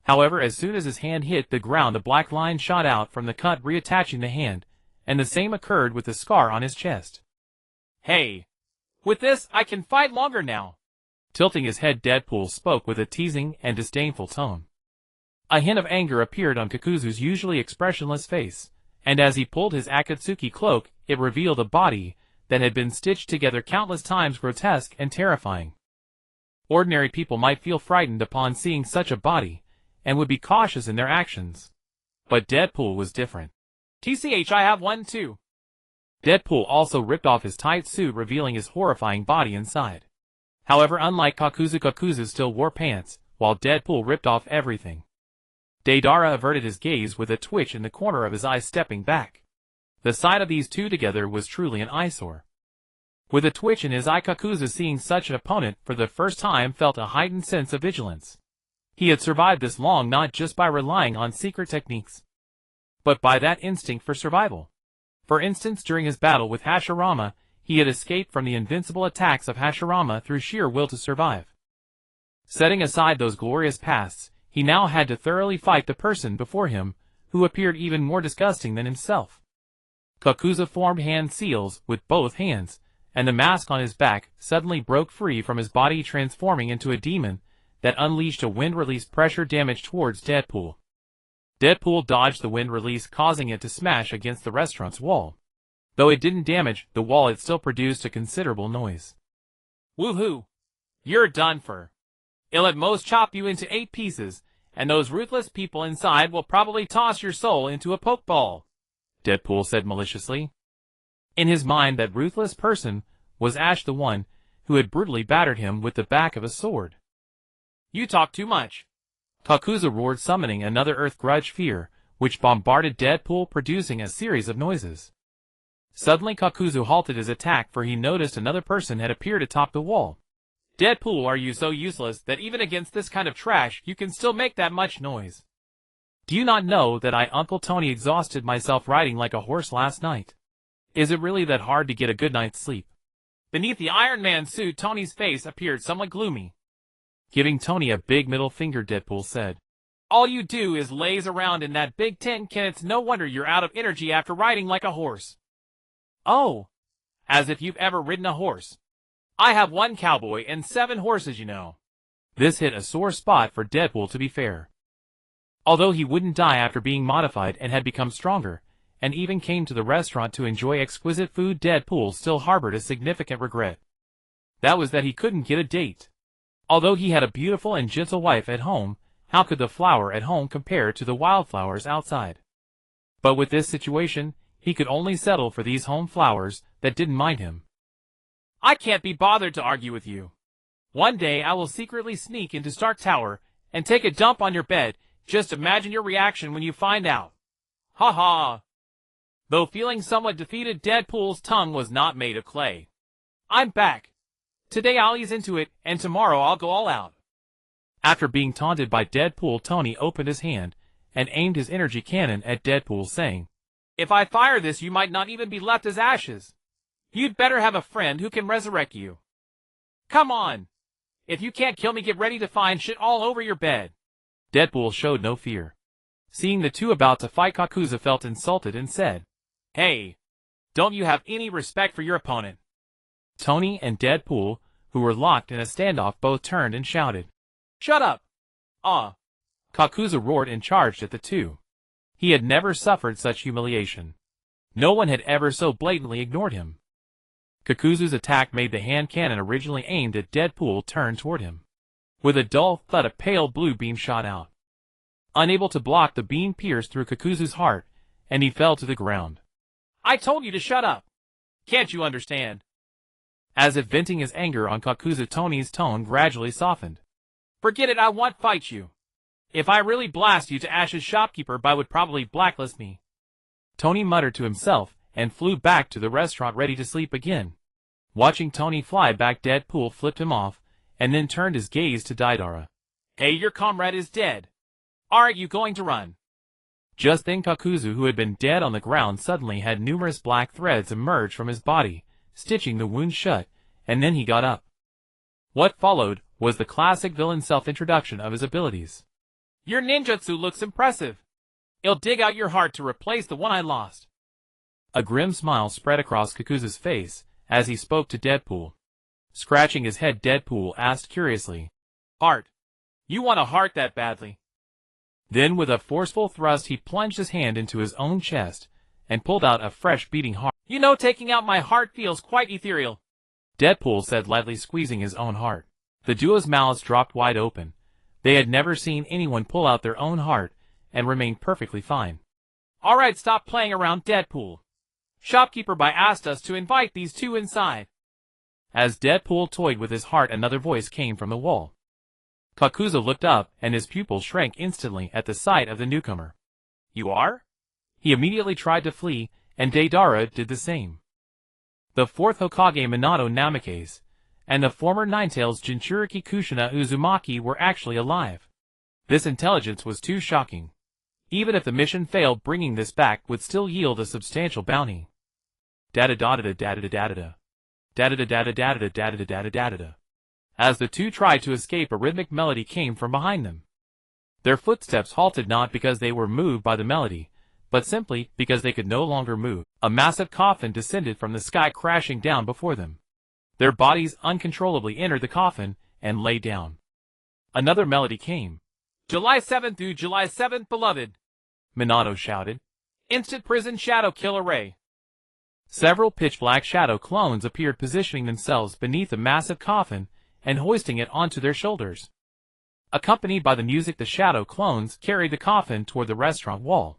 However, as soon as his hand hit the ground, a black line shot out from the cut, reattaching the hand, and the same occurred with the scar on his chest. Hey! With this, I can fight longer now. Tilting his head, Deadpool spoke with a teasing and disdainful tone. A hint of anger appeared on Kakuzu's usually expressionless face, and as he pulled his Akatsuki cloak, it revealed a body that had been stitched together countless times grotesque and terrifying. Ordinary people might feel frightened upon seeing such a body, and would be cautious in their actions. But Deadpool was different. TCH, I have one too. Deadpool also ripped off his tight suit, revealing his horrifying body inside. However, unlike Kakuzu still wore pants, while Deadpool ripped off everything. Deidara averted his gaze with a twitch in the corner of his eye, stepping back. The sight of these two together was truly an eyesore. With a twitch in his eye, Kakuzu, seeing such an opponent for the first time, felt a heightened sense of vigilance. He had survived this long not just by relying on secret techniques, but by that instinct for survival. For instance, during his battle with Hashirama, he had escaped from the invincible attacks of Hashirama through sheer will to survive. Setting aside those glorious pasts, he now had to thoroughly fight the person before him, who appeared even more disgusting than himself. Kakuzu formed hand seals with both hands, and the mask on his back suddenly broke free from his body, transforming into a demon that unleashed a wind release pressure damage towards Deadpool. Deadpool dodged the wind release, causing it to smash against the restaurant's wall. Though it didn't damage the wall, it still produced a considerable noise. Woohoo! You're done for. It'll at most chop you into 8 pieces, and those ruthless people inside will probably toss your soul into a pokeball, Deadpool said maliciously. In his mind, that ruthless person was Ash, the one who had brutally battered him with the back of a sword. You talk too much, Kakuzu roared, summoning another Earth Grudge Fear, which bombarded Deadpool, producing a series of noises. Suddenly Kakuzu halted his attack, for he noticed another person had appeared atop the wall. Deadpool, are you so useless that even against this kind of trash you can still make that much noise? Do you not know that I, Uncle Tony, exhausted myself riding like a horse last night? Is it really that hard to get a good night's sleep? Beneath the Iron Man suit, Tony's face appeared somewhat gloomy. Giving Tony a big middle finger, Deadpool said, All you do is laze around in that big tin can. It's no wonder you're out of energy after riding like a horse. Oh, as if you've ever ridden a horse. I have 1 cowboy and 7 horses, you know. This hit a sore spot for Deadpool, to be fair. Although he wouldn't die after being modified and had become stronger, and even came to the restaurant to enjoy exquisite food, Deadpool still harbored a significant regret. That was that he couldn't get a date. Although he had a beautiful and gentle wife at home, how could the flower at home compare to the wildflowers outside? But with this situation, he could only settle for these home flowers that didn't mind him. I can't be bothered to argue with you. One day I will secretly sneak into Stark Tower and take a dump on your bed. Just imagine your reaction when you find out. Ha ha. Though feeling somewhat defeated, Deadpool's tongue was not made of clay. I'm back. Today I'll ease into it, and tomorrow I'll go all out. After being taunted by Deadpool, Tony opened his hand and aimed his energy cannon at Deadpool, saying, If I fire this, you might not even be left as ashes. You'd better have a friend who can resurrect you. Come on. If you can't kill me, get ready to find shit all over your bed. Deadpool showed no fear. Seeing the two about to fight, Kakuzu felt insulted and said, Hey, don't you have any respect for your opponent? Tony and Deadpool, who were locked in a standoff, both turned and shouted, Shut up! Kakuzu roared and charged at the two. He had never suffered such humiliation. No one had ever so blatantly ignored him. Kakuzu's attack made the hand cannon originally aimed at Deadpool turn toward him. With a dull thud, a pale blue beam shot out. Unable to block, the beam pierced through Kakuzu's heart, and he fell to the ground. I told you to shut up! Can't you understand? As if venting his anger on Kakuzu, Tony's tone gradually softened. Forget it, I won't fight you. If I really blast you to ashes, shopkeeper Bai would probably blacklist me. Tony muttered to himself and flew back to the restaurant, ready to sleep again. Watching Tony fly back, Deadpool flipped him off and then turned his gaze to Deidara. Hey, your comrade is dead. Aren't you going to run? Just then Kakuzu, who had been dead on the ground, suddenly had numerous black threads emerge from his body, stitching the wound shut, and then he got up. What followed was the classic villain self-introduction of his abilities. Your ninjutsu looks impressive. It'll dig out your heart to replace the one I lost. A grim smile spread across Kakuzu's face as he spoke to Deadpool. Scratching his head, Deadpool asked curiously, Heart? You want a heart that badly? Then with a forceful thrust he plunged his hand into his own chest and pulled out a fresh beating heart. You know, taking out my heart feels quite ethereal, Deadpool said, lightly squeezing his own heart. The duo's mouths dropped wide open. They had never seen anyone pull out their own heart and remain perfectly fine. Alright, stop playing around, Deadpool. Shopkeeper Bai asked us to invite these two inside. As Deadpool toyed with his heart, another voice came from the wall. Kakuzu looked up, and his pupils shrank instantly at the sight of the newcomer. You are? He immediately tried to flee, and Deidara did the same. The fourth Hokage, Minato Namikaze, and the former Ninetales Jinchuriki Kushina Uzumaki were actually alive. This intelligence was too shocking. Even if the mission failed, bringing this back would still yield a substantial bounty. Da-da-da-da-da-da-da-da-da. Da-da-da-da-da-da-da-da-da-da-da-da. As the two tried to escape, a rhythmic melody came from behind them. Their footsteps halted not because they were moved by the melody, but simply because they could no longer move. A massive coffin descended from the sky, crashing down before them. Their bodies uncontrollably entered the coffin and lay down. Another melody came. July 7th through July 7th, beloved, Minato shouted. Instant prison shadow kill array. Several pitch-black shadow clones appeared, positioning themselves beneath the massive coffin and hoisting it onto their shoulders. Accompanied by the music, the shadow clones carried the coffin toward the restaurant wall.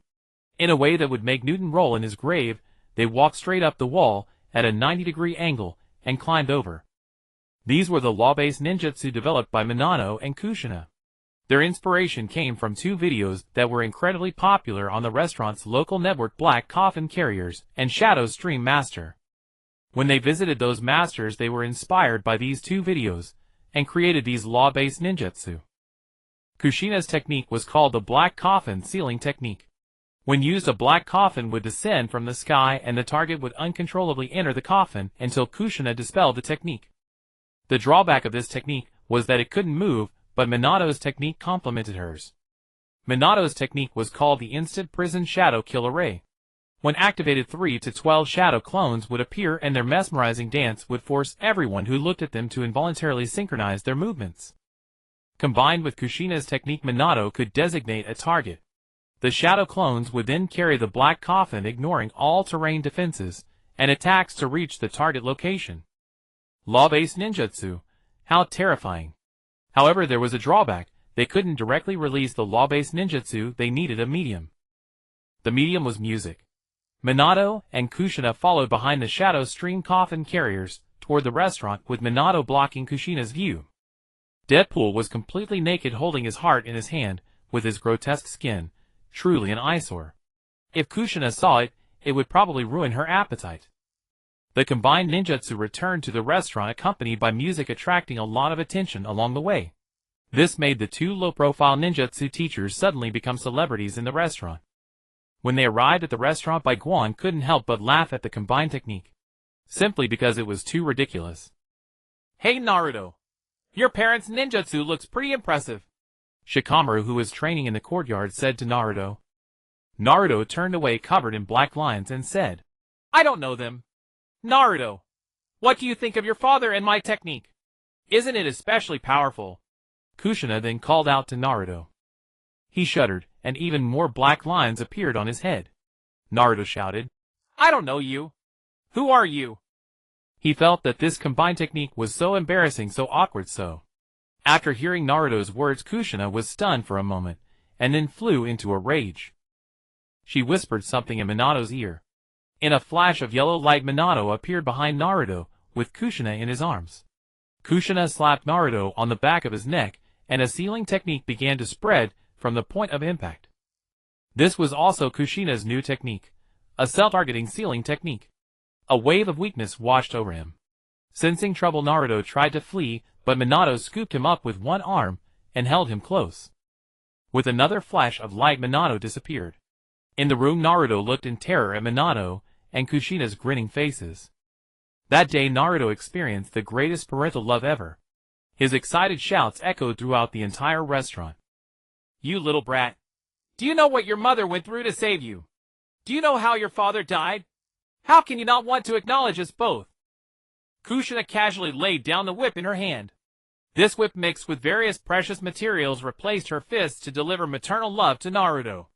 In a way that would make Newton roll in his grave, they walked straight up the wall at a 90-degree angle and climbed over. These were the law-based ninjutsu developed by Minato and Kushina. Their inspiration came from two videos that were incredibly popular on the restaurant's local network, Black Coffin Carriers and Shadow Stream Master. When they visited those masters, they were inspired by these two videos and created these law-based ninjutsu. Kushina's technique was called the Black Coffin Ceiling Technique. When used, a black coffin would descend from the sky and the target would uncontrollably enter the coffin until Kushina dispelled the technique. The drawback of this technique was that it couldn't move, but Minato's technique complemented hers. Minato's technique was called the Instant Prison Shadow Kill Array. When activated, 3 to 12 shadow clones would appear, and their mesmerizing dance would force everyone who looked at them to involuntarily synchronize their movements. Combined with Kushina's technique, Minato could designate a target. The shadow clones would then carry the black coffin, ignoring all terrain defenses and attacks to reach the target location. Law-based ninjutsu. How terrifying. However, there was a drawback. They couldn't directly release the law-based ninjutsu. They needed a medium. The medium was music. Minato and Kushina followed behind the shadow stream coffin carriers toward the restaurant, with Minato blocking Kushina's view. Deadpool was completely naked, holding his heart in his hand, with his grotesque skin, truly an eyesore. If Kushina saw it, it would probably ruin her appetite. The combined ninjutsu returned to the restaurant, accompanied by music, attracting a lot of attention along the way. This made the two low-profile ninjutsu teachers suddenly become celebrities in the restaurant. When they arrived at the restaurant, Bai Guan couldn't help but laugh at the combined technique, simply because it was too ridiculous. Hey Naruto, your parents' ninjutsu looks pretty impressive, Shikamaru, who was training in the courtyard, said to Naruto. Naruto turned away, covered in black lines, and said, I don't know them. Naruto, what do you think of your father and my technique? Isn't it especially powerful? Kushina then called out to Naruto. He shuddered, and even more black lines appeared on his head. Naruto shouted, I don't know you. Who are you? He felt that this combined technique was so embarrassing, so awkward. After hearing Naruto's words, Kushina was stunned for a moment, and then flew into a rage. She whispered something in Minato's ear. In a flash of yellow light, Minato appeared behind Naruto, with Kushina in his arms. Kushina slapped Naruto on the back of his neck, and a sealing technique began to spread from the point of impact. This was also Kushina's new technique, a self-targeting sealing technique. A wave of weakness washed over him. Sensing trouble, Naruto tried to flee, but Minato scooped him up with one arm and held him close. With another flash of light, Minato disappeared. In the room, Naruto looked in terror at Minato and Kushina's grinning faces. That day, Naruto experienced the greatest parental love ever. His excited shouts echoed throughout the entire restaurant. You little brat. Do you know what your mother went through to save you? Do you know how your father died? How can you not want to acknowledge us both? Kushina casually laid down the whip in her hand. This whip, mixed with various precious materials, replaced her fists to deliver maternal love to Naruto.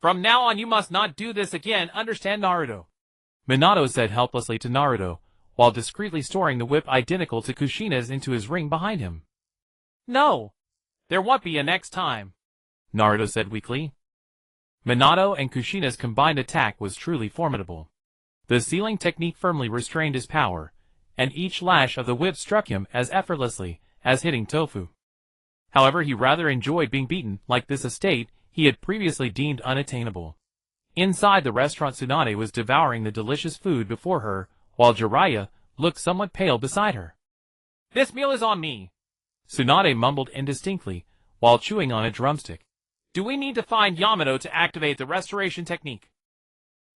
From now on you must not do this again, understand, Naruto? Minato said helplessly to Naruto, while discreetly storing the whip identical to Kushina's into his ring behind him. No. There won't be a next time, Naruto said weakly. Minato and Kushina's combined attack was truly formidable. The sealing technique firmly restrained his power, and each lash of the whip struck him as effortlessly as hitting tofu. However, he rather enjoyed being beaten like this, a state he had previously deemed unattainable. Inside the restaurant, Tsunade was devouring the delicious food before her, while Jiraiya looked somewhat pale beside her. This meal is on me, Tsunade mumbled indistinctly, while chewing on a drumstick. Do we need to find Yamato to activate the restoration technique?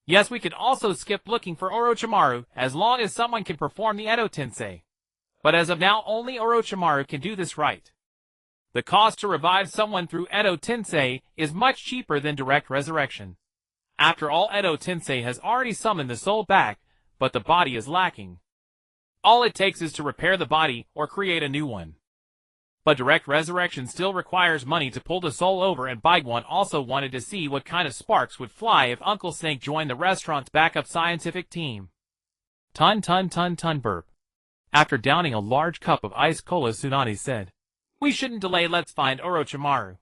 Yes, we could also skip looking for Orochimaru, as long as someone can perform the Edo Tensei. But as of now, only Orochimaru can do this right. The cost to revive someone through Edo Tensei is much cheaper than direct resurrection. After all, Edo Tensei has already summoned the soul back, but the body is lacking. All it takes is to repair the body or create a new one. But direct resurrection still requires money to pull the soul over, and Bai Guan also wanted to see what kind of sparks would fly if Uncle Snake joined the restaurant's backup scientific team. Ton burp. After downing a large cup of iced cola, Tsunade said, We shouldn't delay, let's find Orochimaru.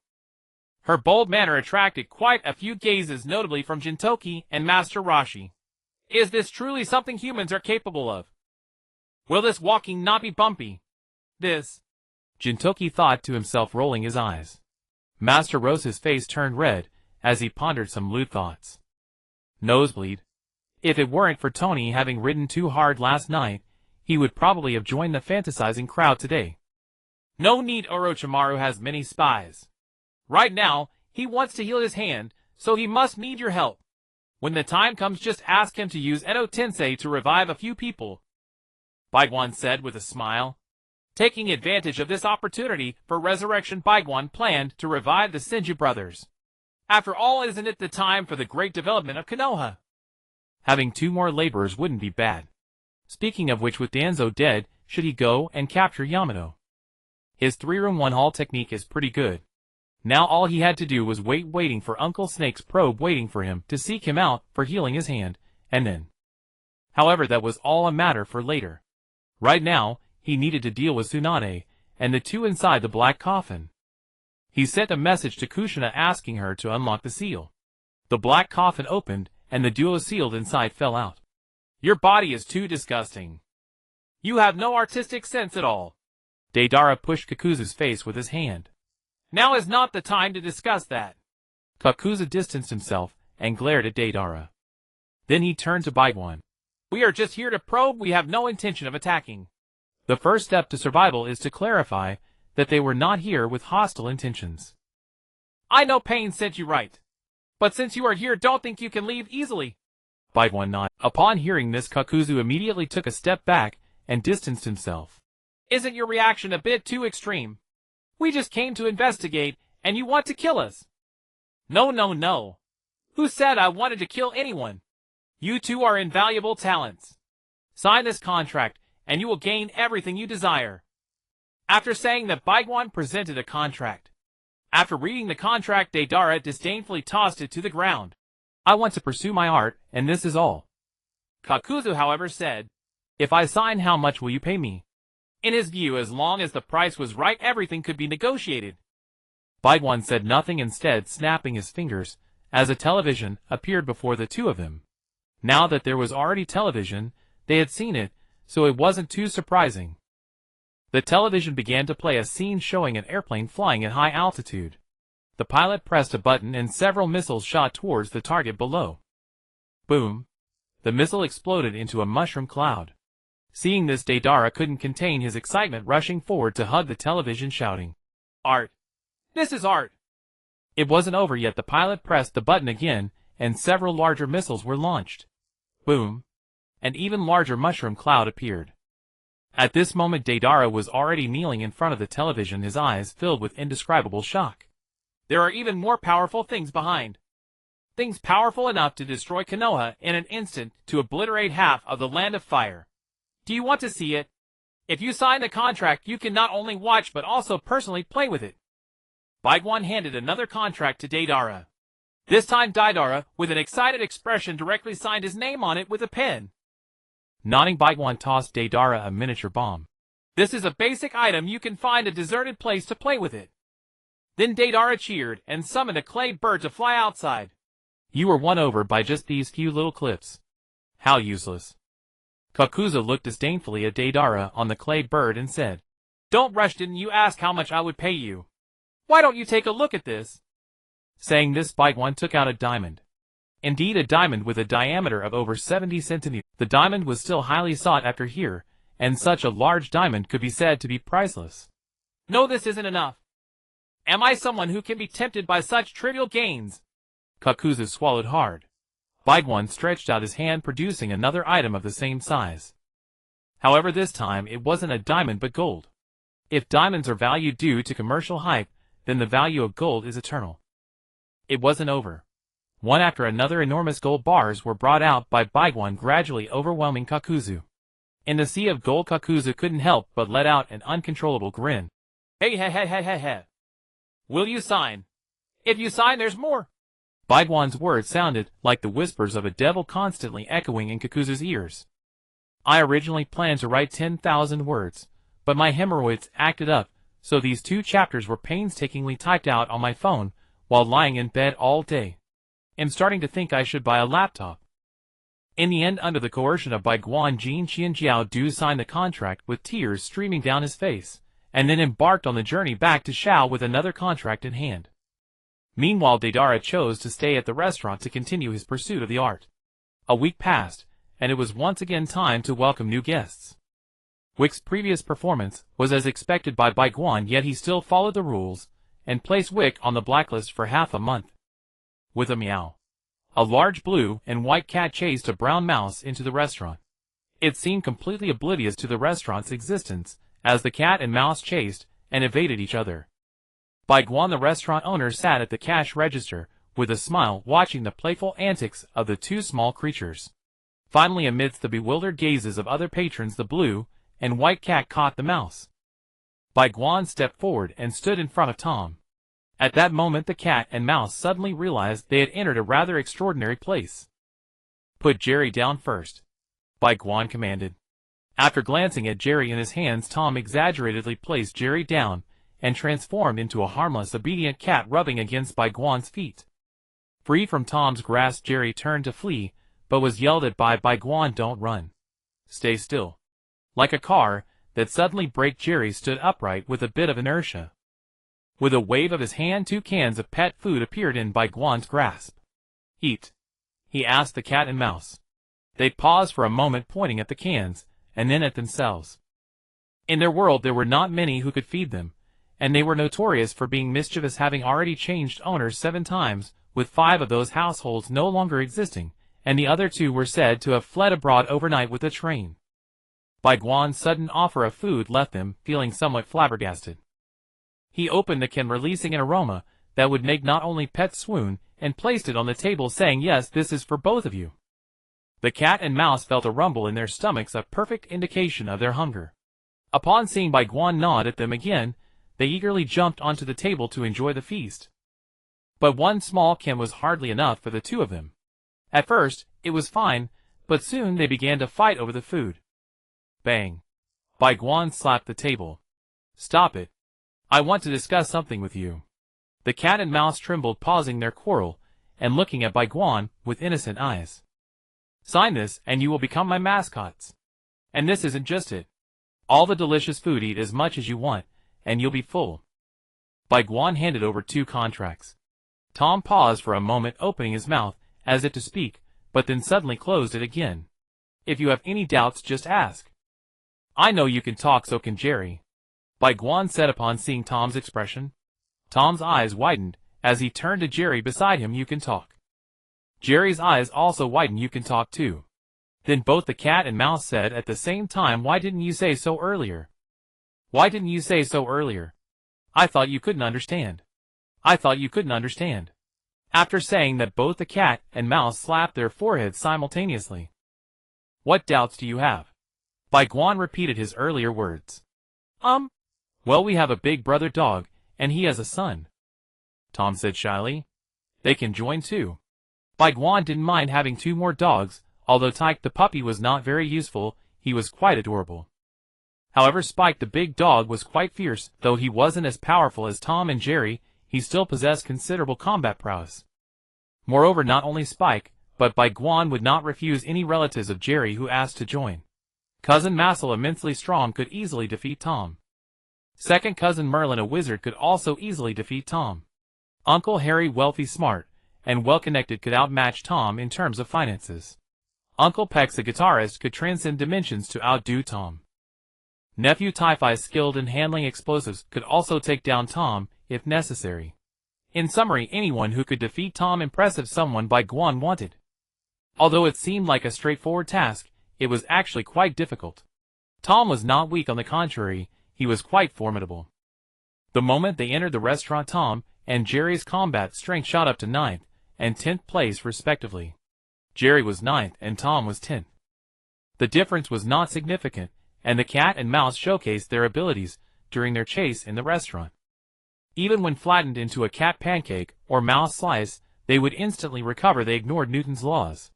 Her bold manner attracted quite a few gazes, notably from Jintoki and Master Roshi. Is this truly something humans are capable of? Will this walking not be bumpy? This... Jintoki thought to himself, rolling his eyes. Master Roshi's face turned red as he pondered some lewd thoughts. Nosebleed. If it weren't for Tony having ridden too hard last night, he would probably have joined the fantasizing crowd today. No need, Orochimaru has many spies. Right now, he wants to heal his hand, so he must need your help. When the time comes, just ask him to use Edo Tensei to revive a few people, Bai Guan said with a smile. Taking advantage of this opportunity for resurrection, Bai Guan planned to revive the Senju brothers. After all, isn't it the time for the great development of Konoha? Having 2 more laborers wouldn't be bad. Speaking of which, with Danzo dead, should he go and capture Yamato? His 3-room 1-hall technique is pretty good. Now all he had to do was waiting for Uncle Snake's probe waiting for him to seek him out for healing his hand, and then. However, that was all a matter for later. Right now, he needed to deal with Tsunade and the 2 inside the black coffin. He sent a message to Kushina asking her to unlock the seal. The black coffin opened, and the duo sealed inside fell out. Your body is too disgusting. You have no artistic sense at all. Deidara pushed Kakuzu's face with his hand. Now is not the time to discuss that. Kakuzu distanced himself and glared at Deidara. Then he turned to Bai Guan. We are just here to probe, we have no intention of attacking. The first step to survival is to clarify that they were not here with hostile intentions. I know pain sent you, right? But since you are here, don't think you can leave easily. Bai Guan nodded. Upon hearing this, Kakuzu immediately took a step back and distanced himself. Isn't your reaction a bit too extreme? We just came to investigate, and you want to kill us. No. Who said I wanted to kill anyone? You 2 are invaluable talents. Sign this contract, and you will gain everything you desire. After saying that, Bai Guan presented a contract. After reading the contract, Deidara disdainfully tossed it to the ground. I want to pursue my art, and this is all. Kakuzu, however, said, If I sign, how much will you pay me? In his view, as long as the price was right, everything could be negotiated. Bai Guan said nothing, instead snapping his fingers, as a television appeared before the 2 of them. Now that there was already television, they had seen it, so it wasn't too surprising. The television began to play a scene showing an airplane flying at high altitude. The pilot pressed a button and several missiles shot towards the target below. Boom! The missile exploded into a mushroom cloud. Seeing this, Deidara couldn't contain his excitement, rushing forward to hug the television, shouting, Art! This is art! It wasn't over yet. The pilot pressed the button again, and several larger missiles were launched. Boom! An even larger mushroom cloud appeared. At this moment, Deidara was already kneeling in front of the television, his eyes filled with indescribable shock. There are even more powerful things behind. Things powerful enough to destroy Konoha in an instant, to obliterate half of the Land of Fire. Do you want to see it? If you sign the contract, you can not only watch but also personally play with it. Bai Guan handed another contract to Deidara. This time Daidara, with an excited expression, directly signed his name on it with a pen. Nodding, Bai Guan tossed Daidara a miniature bomb. This is a basic item. You can find a deserted place to play with it. Then Daidara cheered and summoned a clay bird to fly outside. You were won over by just these few little clips. How useless. Kakuzu looked disdainfully at Daidara on the clay bird and said, Don't rush, didn't you ask how much I would pay you? Why don't you take a look at this? Saying this, Bai Guan took out a diamond. Indeed, a diamond with a diameter of over 70 centimeters. The diamond was still highly sought after here, and such a large diamond could be said to be priceless. No, this isn't enough. Am I someone who can be tempted by such trivial gains? Kakuzu swallowed hard. Bai Guan stretched out his hand, producing another item of the same size. However, this time it wasn't a diamond but gold. If diamonds are valued due to commercial hype, then the value of gold is eternal. It wasn't over. One after another, enormous gold bars were brought out by Bai Guan, gradually overwhelming Kakuzu. In the sea of gold, Kakuzu couldn't help but let out an uncontrollable grin. Hey. Will you sign? If you sign, there's more. Bai Guan's words sounded like the whispers of a devil constantly echoing in Kakuzu's ears. I originally planned to write 10,000 words, but my hemorrhoids acted up, so these 2 chapters were painstakingly typed out on my phone while lying in bed all day. I'm starting to think I should buy a laptop. In the end, under the coercion of Bai Guan, Jin Qianjiao Du signed the contract with tears streaming down his face, and then embarked on the journey back to Shao with another contract in hand. Meanwhile, Daidara chose to stay at the restaurant to continue his pursuit of the art. A week passed, and it was once again time to welcome new guests. Wick's previous performance was as expected by Bai Guan, yet he still followed the rules, and placed Wick on the blacklist for half a month. With a meow, a large blue and white cat chased a brown mouse into the restaurant. It seemed completely oblivious to the restaurant's existence, as the cat and mouse chased and evaded each other. Bai Guan, the restaurant owner, sat at the cash register with a smile, watching the playful antics of the 2 small creatures. Finally, amidst the bewildered gazes of other patrons, the blue and white cat caught the mouse. Bai Guan stepped forward and stood in front of Tom. At that moment, the cat and mouse suddenly realized they had entered a rather extraordinary place. Put Jerry down first, Bai Guan commanded. After glancing at Jerry in his hands, Tom exaggeratedly placed Jerry down and transformed into a harmless, obedient cat rubbing against Bai Guan's feet. Free from Tom's grasp, Jerry turned to flee, but was yelled at by Bai Guan, "Don't run. Stay still." Like a car that suddenly braked, Jerry stood upright with a bit of inertia. With a wave of his hand, 2 cans of pet food appeared in Bai Guan's grasp. "Eat," he asked the cat and mouse. They paused for a moment, pointing at the cans, and then at themselves. In their world there were not many who could feed them, and they were notorious for being mischievous, having already changed owners 7 times, with 5 of those households no longer existing, and the other 2 were said to have fled abroad overnight with a train. Bai Guan's sudden offer of food left them feeling somewhat flabbergasted. He opened the can, releasing an aroma that would make not only pets swoon, and placed it on the table, saying, "Yes, this is for both of you." The cat and mouse felt a rumble in their stomachs, a perfect indication of their hunger. Upon seeing Bai Guan nod at them again, they eagerly jumped onto the table to enjoy the feast. But 1 small can was hardly enough for the 2 of them. At first, it was fine, but soon they began to fight over the food. Bang! Bai Guan slapped the table. "Stop it. I want to discuss something with you." The cat and mouse trembled, pausing their quarrel, and looking at Bai Guan with innocent eyes. "Sign this, and you will become my mascots. And this isn't just it. All the delicious food, eat as much as you want, and you'll be full." Bai Guan handed over 2 contracts. Tom paused for a moment, opening his mouth as if to speak, but then suddenly closed it again. "If you have any doubts, just ask." "I know you can talk, so can Jerry," Bai Guan said upon seeing Tom's expression. Tom's eyes widened as he turned to Jerry beside him. "You can talk." Jerry's eyes also widened. "You can talk too." Then both the cat and mouse said at the same time, "Why didn't you say so earlier? Why didn't you say so earlier? I thought you couldn't understand. I thought you couldn't understand." After saying that, both the cat and mouse slapped their foreheads simultaneously. "What doubts do you have?" Bai Guan repeated his earlier words. Well, we have a big brother dog, and he has a son," Tom said shyly. They can join too. Bai Guan didn't mind having 2 more dogs, although Tyke the puppy was not very useful, he was quite adorable. However, Spike the big dog was quite fierce, though he wasn't as powerful as Tom and Jerry, he still possessed considerable combat prowess. Moreover, not only Spike, but Bai Guan would not refuse any relatives of Jerry who asked to join. Cousin Massel, immensely strong, could easily defeat Tom. Second cousin Merlin, a wizard, could also easily defeat Tom. Uncle Harry, wealthy, smart, and well-connected, could outmatch Tom in terms of finances. Uncle Pex, a guitarist, could transcend dimensions to outdo Tom. Nephew Typhi, skilled in handling explosives, could also take down Tom, if necessary. In summary, anyone who could defeat Tom, impressive someone Bai Guan wanted. Although it seemed like a straightforward task, it was actually quite difficult. Tom was not weak, on the contrary, he was quite formidable. The moment they entered the restaurant, Tom and Jerry's combat strength shot up to 9th and 10th place respectively. Jerry was 9th and Tom was 10th. The difference was not significant, and the cat and mouse showcased their abilities during their chase in the restaurant. Even when flattened into a cat pancake or mouse slice, they would instantly recover. They ignored Newton's laws.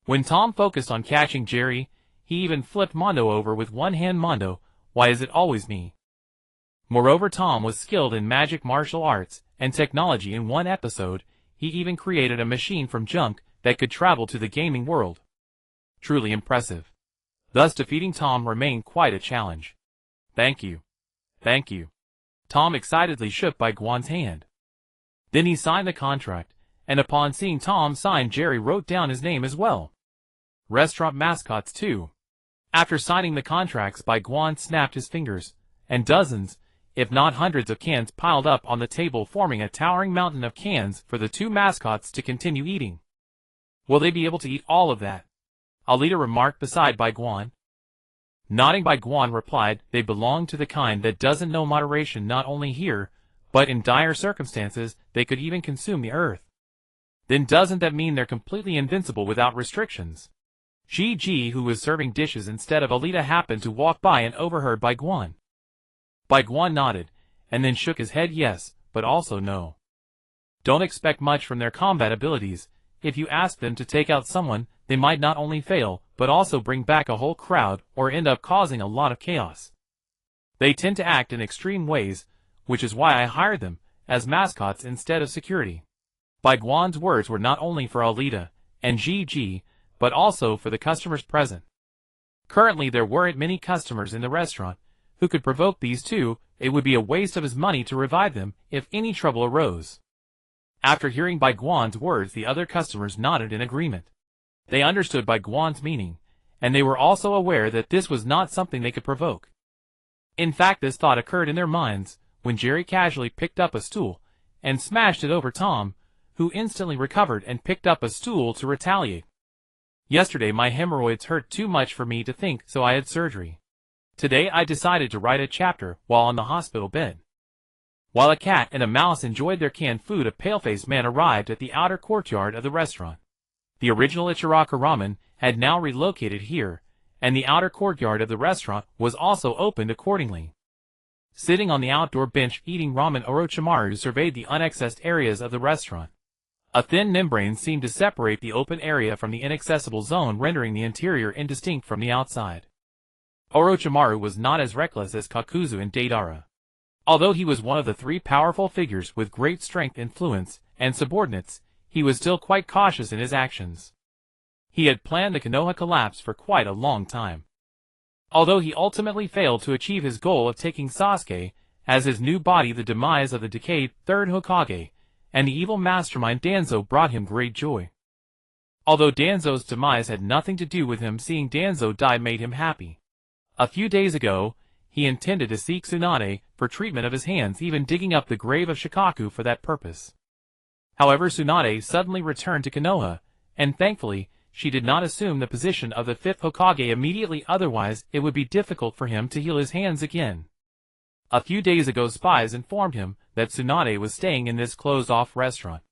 When Tom focused on catching Jerry, he even flipped Mondo over with one hand. Mondo, why is it always me? Moreover, Tom was skilled in magic, martial arts, and technology. In one episode, he even created a machine from junk that could travel to the gaming world. Truly impressive. Thus, defeating Tom remained quite a challenge. Thank you. Thank you. Tom excitedly shook Bai Guan's hand. Then he signed the contract, and upon seeing Tom sign, Jerry wrote down his name as well. Restaurant mascots too. After signing the contracts, Bai Guan snapped his fingers, and dozens, if not hundreds of cans piled up on the table, forming a towering mountain of cans for the 2 mascots to continue eating. Will they be able to eat all of that? Alita remarked beside Bai Guan. Nodding, Bai Guan replied, they belong to the kind that doesn't know moderation. Not only here, but in dire circumstances, they could even consume the earth. Then doesn't that mean they're completely invincible without restrictions? Gigi, who was serving dishes instead of Alita, happened to walk by and overheard Bai Guan. Bai Guan nodded, and then shook his head yes, but also no. Don't expect much from their combat abilities. If you ask them to take out someone, they might not only fail, but also bring back a whole crowd, or end up causing a lot of chaos. They tend to act in extreme ways, which is why I hired them as mascots instead of security. Bai Guan's words were not only for Alita and Gigi, but also for the customers present. Currently there weren't many customers in the restaurant who could provoke these 2. It would be a waste of his money to revive them if any trouble arose. After hearing Bai Guan's words, the other customers nodded in agreement. They understood Bai Guan's meaning, and they were also aware that this was not something they could provoke. In fact, this thought occurred in their minds when Jerry casually picked up a stool and smashed it over Tom, who instantly recovered and picked up a stool to retaliate. Yesterday my hemorrhoids hurt too much for me to think, so I had surgery. Today I decided to write a chapter while on the hospital bed. While a cat and a mouse enjoyed their canned food, a pale-faced man arrived at the outer courtyard of the restaurant. The original Ichiraka ramen had now relocated here, and the outer courtyard of the restaurant was also opened accordingly. Sitting on the outdoor bench eating ramen, Orochimaru surveyed the unaccessed areas of the restaurant. A thin membrane seemed to separate the open area from the inaccessible zone, rendering the interior indistinct from the outside. Orochimaru was not as reckless as Kakuzu and Deidara. Although he was one of the 3 powerful figures with great strength, influence, and subordinates, he was still quite cautious in his actions. He had planned the Konoha collapse for quite a long time. Although he ultimately failed to achieve his goal of taking Sasuke as his new body, the demise of the decayed 3rd Hokage and the evil mastermind Danzo brought him great joy. Although Danzo's demise had nothing to do with him, seeing Danzo die made him happy. A few days ago, he intended to seek Tsunade for treatment of his hands, even digging up the grave of Shikaku for that purpose. However, Tsunade suddenly returned to Konoha, and thankfully, she did not assume the position of the 5th Hokage immediately, otherwise it would be difficult for him to heal his hands again. A few days ago, spies informed him that Tsunade was staying in this closed-off restaurant.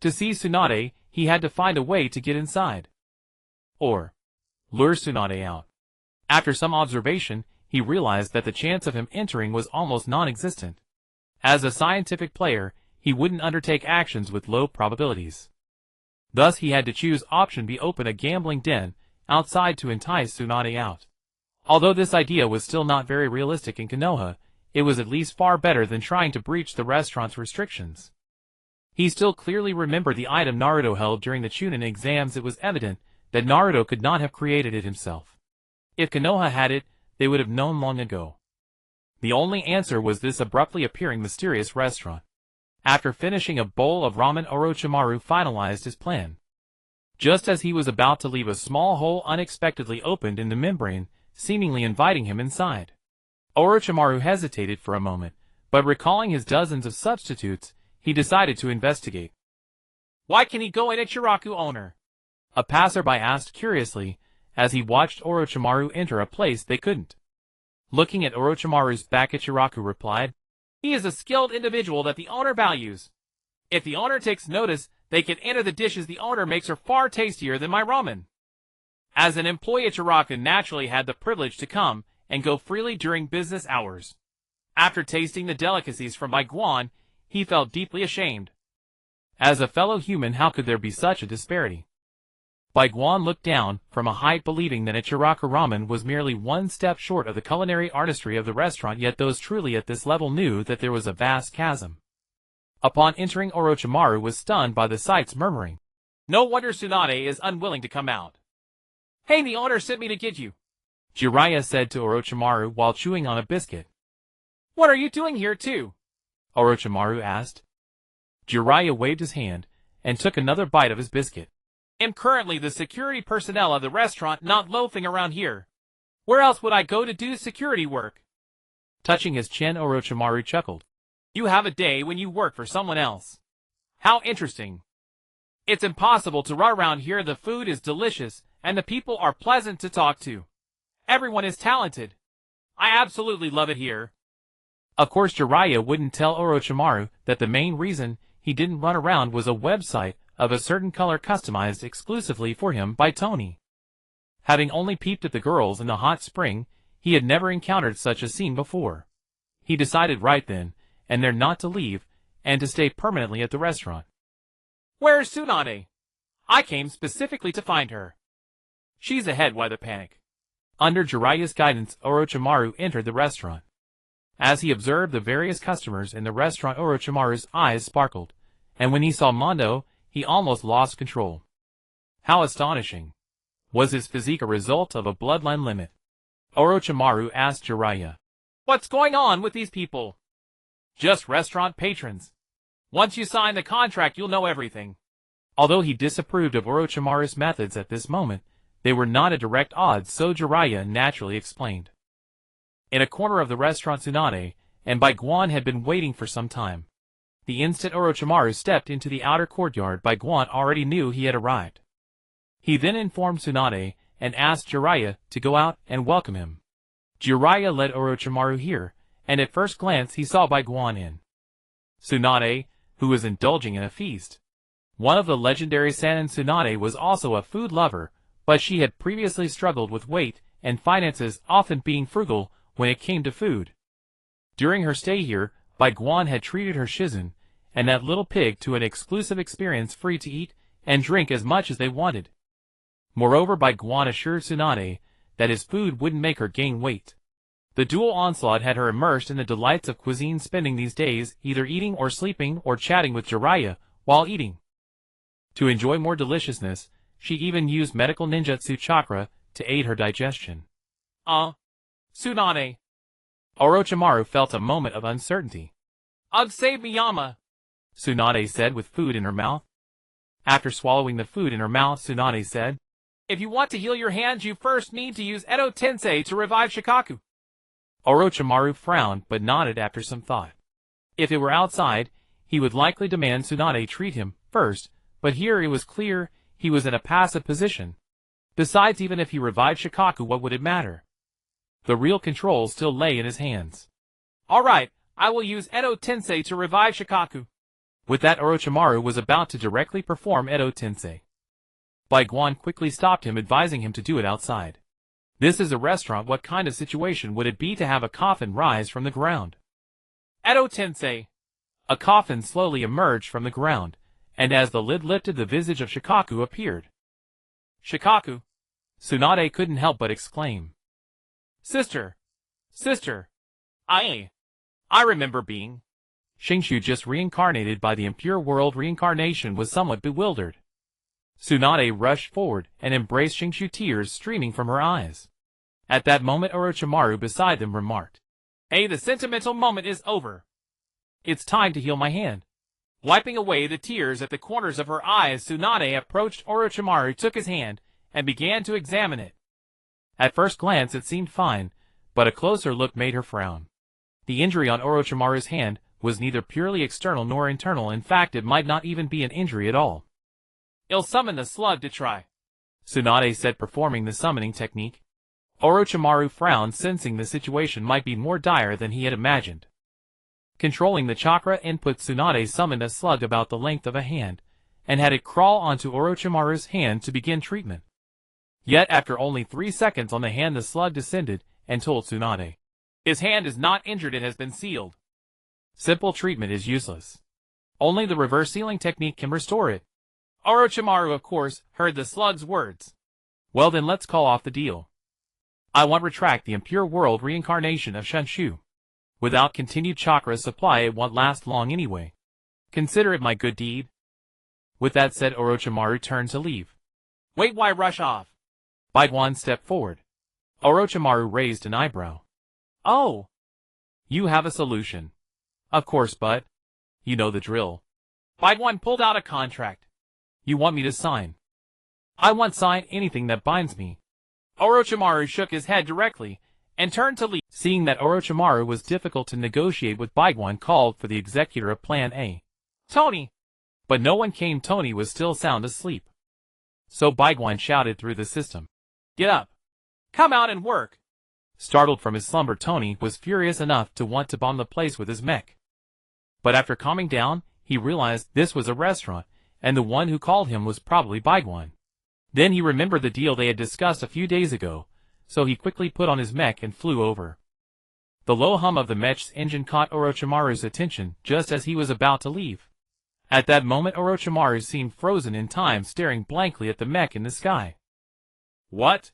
To see Tsunade, he had to find a way to get inside, or lure Tsunade out. After some observation, he realized that the chance of him entering was almost non-existent. As a scientific player, he wouldn't undertake actions with low probabilities. Thus he had to choose option B, open a gambling den outside to entice Tsunade out. Although this idea was still not very realistic in Konoha, it was at least far better than trying to breach the restaurant's restrictions. He still clearly remembered the item Naruto held during the Chunin exams. It was evident that Naruto could not have created it himself. If Konoha had it, they would have known long ago. The only answer was this abruptly appearing mysterious restaurant. After finishing a bowl of ramen, Orochimaru finalized his plan. Just as he was about to leave, a small hole unexpectedly opened in the membrane, seemingly inviting him inside. Orochimaru hesitated for a moment, but recalling his dozens of substitutes, he decided to investigate. "Why can he go in, Ichiraku owner?" a passerby asked curiously, as he watched Orochimaru enter a place they couldn't. Looking at Orochimaru's back, Ichiraku replied, "He is a skilled individual that the owner values. If the owner takes notice, they can enter the dishes the owner makes are far tastier than my ramen." As an employee, Ichiraku naturally had the privilege to come and go freely during business hours. After tasting the delicacies from Bai Guan, he felt deeply ashamed. As a fellow human, how could there be such a disparity? Bai Guan looked down from a height, believing that Ichiraku ramen was merely one step short of the culinary artistry of the restaurant, yet those truly at this level knew that there was a vast chasm. Upon entering, Orochimaru was stunned by the sights, murmuring, "No wonder Tsunade is unwilling to come out. Hey, the owner sent me to get you," Jiraiya said to Orochimaru while chewing on a biscuit. "What are you doing here too?" Orochimaru asked. Jiraiya waved his hand and took another bite of his biscuit. "I'm currently the security personnel of the restaurant, not loafing around here. Where else would I go to do security work?" Touching his chin, Orochimaru chuckled. "You have a day when you work for someone else. How interesting. It's impossible to run around here. The food is delicious, and the people are pleasant to talk to. Everyone is talented. I absolutely love it here." Of course, Jiraiya wouldn't tell Orochimaru that the main reason he didn't run around was a website of a certain color customized exclusively for him by Tony. Having only peeped at the girls in the hot spring, he had never encountered such a scene before. He decided right then and there not to leave, and to stay permanently at the restaurant. "Where's Tsunade? I came specifically to find her." "She's ahead, why the panic?" Under Jiraiya's guidance, Orochimaru entered the restaurant. As he observed the various customers in the restaurant, Orochimaru's eyes sparkled, and when he saw Mondo, he almost lost control. How astonishing! Was his physique a result of a bloodline limit? Orochimaru asked Jiraiya. "What's going on with these people?" "Just restaurant patrons. Once you sign the contract, you'll know everything." Although he disapproved of Orochimaru's methods at this moment, they were not at direct odds, so Jiraiya naturally explained. In a corner of the restaurant, Tsunade and Bai Guan had been waiting for some time. The instant Orochimaru stepped into the outer courtyard, Bai Guan already knew he had arrived. He then informed Tsunade and asked Jiraiya to go out and welcome him. Jiraiya led Orochimaru here, and at first glance he saw Bai Guan in. Tsunade, who was indulging in a feast. One of the legendary Sannin, Tsunade was also a food lover, but she had previously struggled with weight and finances, often being frugal when it came to food. During her stay here, Bai Guan had treated her Shizun and that little pig to an exclusive experience, free to eat and drink as much as they wanted. Moreover, Bai Guan assured Tsunade that his food wouldn't make her gain weight. The dual onslaught had her immersed in the delights of cuisine, spending these days either eating or sleeping or chatting with Jiraiya while eating. To enjoy more deliciousness, she even used medical ninjutsu chakra to aid her digestion. Tsunade. Orochimaru felt a moment of uncertainty. Save me, Yama, Tsunade said with food in her mouth. After swallowing the food in her mouth, Tsunade said, "If you want to heal your hands, you first need to use Edo Tensei to revive Shikaku." Orochimaru frowned but nodded after some thought. If it were outside, he would likely demand Tsunade treat him first, but here it was clear he was in a passive position. Besides, even if he revived Shikaku, what would it matter? The real control still lay in his hands. "All right, I will use Edo Tensei to revive Shikaku." With that, Orochimaru was about to directly perform Edo Tensei. Bai Guan quickly stopped him, advising him to do it outside. This is a restaurant. What kind of situation would it be to have a coffin rise from the ground? Edo Tensei. A coffin slowly emerged from the ground, and as the lid lifted the visage of Shikaku appeared. Shikaku! Tsunade couldn't help but exclaim. Sister! Sister! I remember being. Shinshu, just reincarnated by the impure world reincarnation, was somewhat bewildered. Tsunade rushed forward and embraced Shinshu, tears streaming from her eyes. At that moment Orochimaru beside them remarked, "Hey, the sentimental moment is over. It's time to heal my hand." Wiping away the tears at the corners of her eyes, Tsunade approached Orochimaru, took his hand, and began to examine it. At first glance it seemed fine, but a closer look made her frown. The injury on Orochimaru's hand was neither purely external nor internal. In fact, it might not even be an injury at all. "I'll summon the slug to try," Tsunade said, performing the summoning technique. Orochimaru frowned, sensing the situation might be more dire than he had imagined. Controlling the chakra input, Tsunade summoned a slug about the length of a hand, and had it crawl onto Orochimaru's hand to begin treatment. Yet after only 3 seconds on the hand, the slug descended and told Tsunade, "His hand is not injured, it has been sealed." Simple treatment is useless. Only the reverse sealing technique can restore it. Orochimaru, of course, heard the slug's words. "Well then, let's call off the deal. I want retract the impure world reincarnation of Shinshu. Without continued chakra supply, it won't last long anyway. Consider it my good deed." With that said, Orochimaru turned to leave. "Wait, why rush off?" Bai Guan stepped forward. Orochimaru raised an eyebrow. "Oh, you have a solution." "Of course, but you know the drill." Bai Guan pulled out a contract. "You want me to sign?" "I won't sign anything that binds me." Orochimaru shook his head directly and turned to leave. Seeing that Orochimaru was difficult to negotiate with, Bai Guan called for the executor of Plan A. "Tony!" But no one came. Tony was still sound asleep. So Bai Guan shouted through the system, "Get up! Come out and work!" Startled from his slumber, Tony was furious enough to want to bomb the place with his mech. But after calming down, he realized this was a restaurant, and the one who called him was probably Bai Guan. Then he remembered the deal they had discussed a few days ago, so he quickly put on his mech and flew over. The low hum of the mech's engine caught Orochimaru's attention just as he was about to leave. At that moment Orochimaru seemed frozen in time, staring blankly at the mech in the sky. What?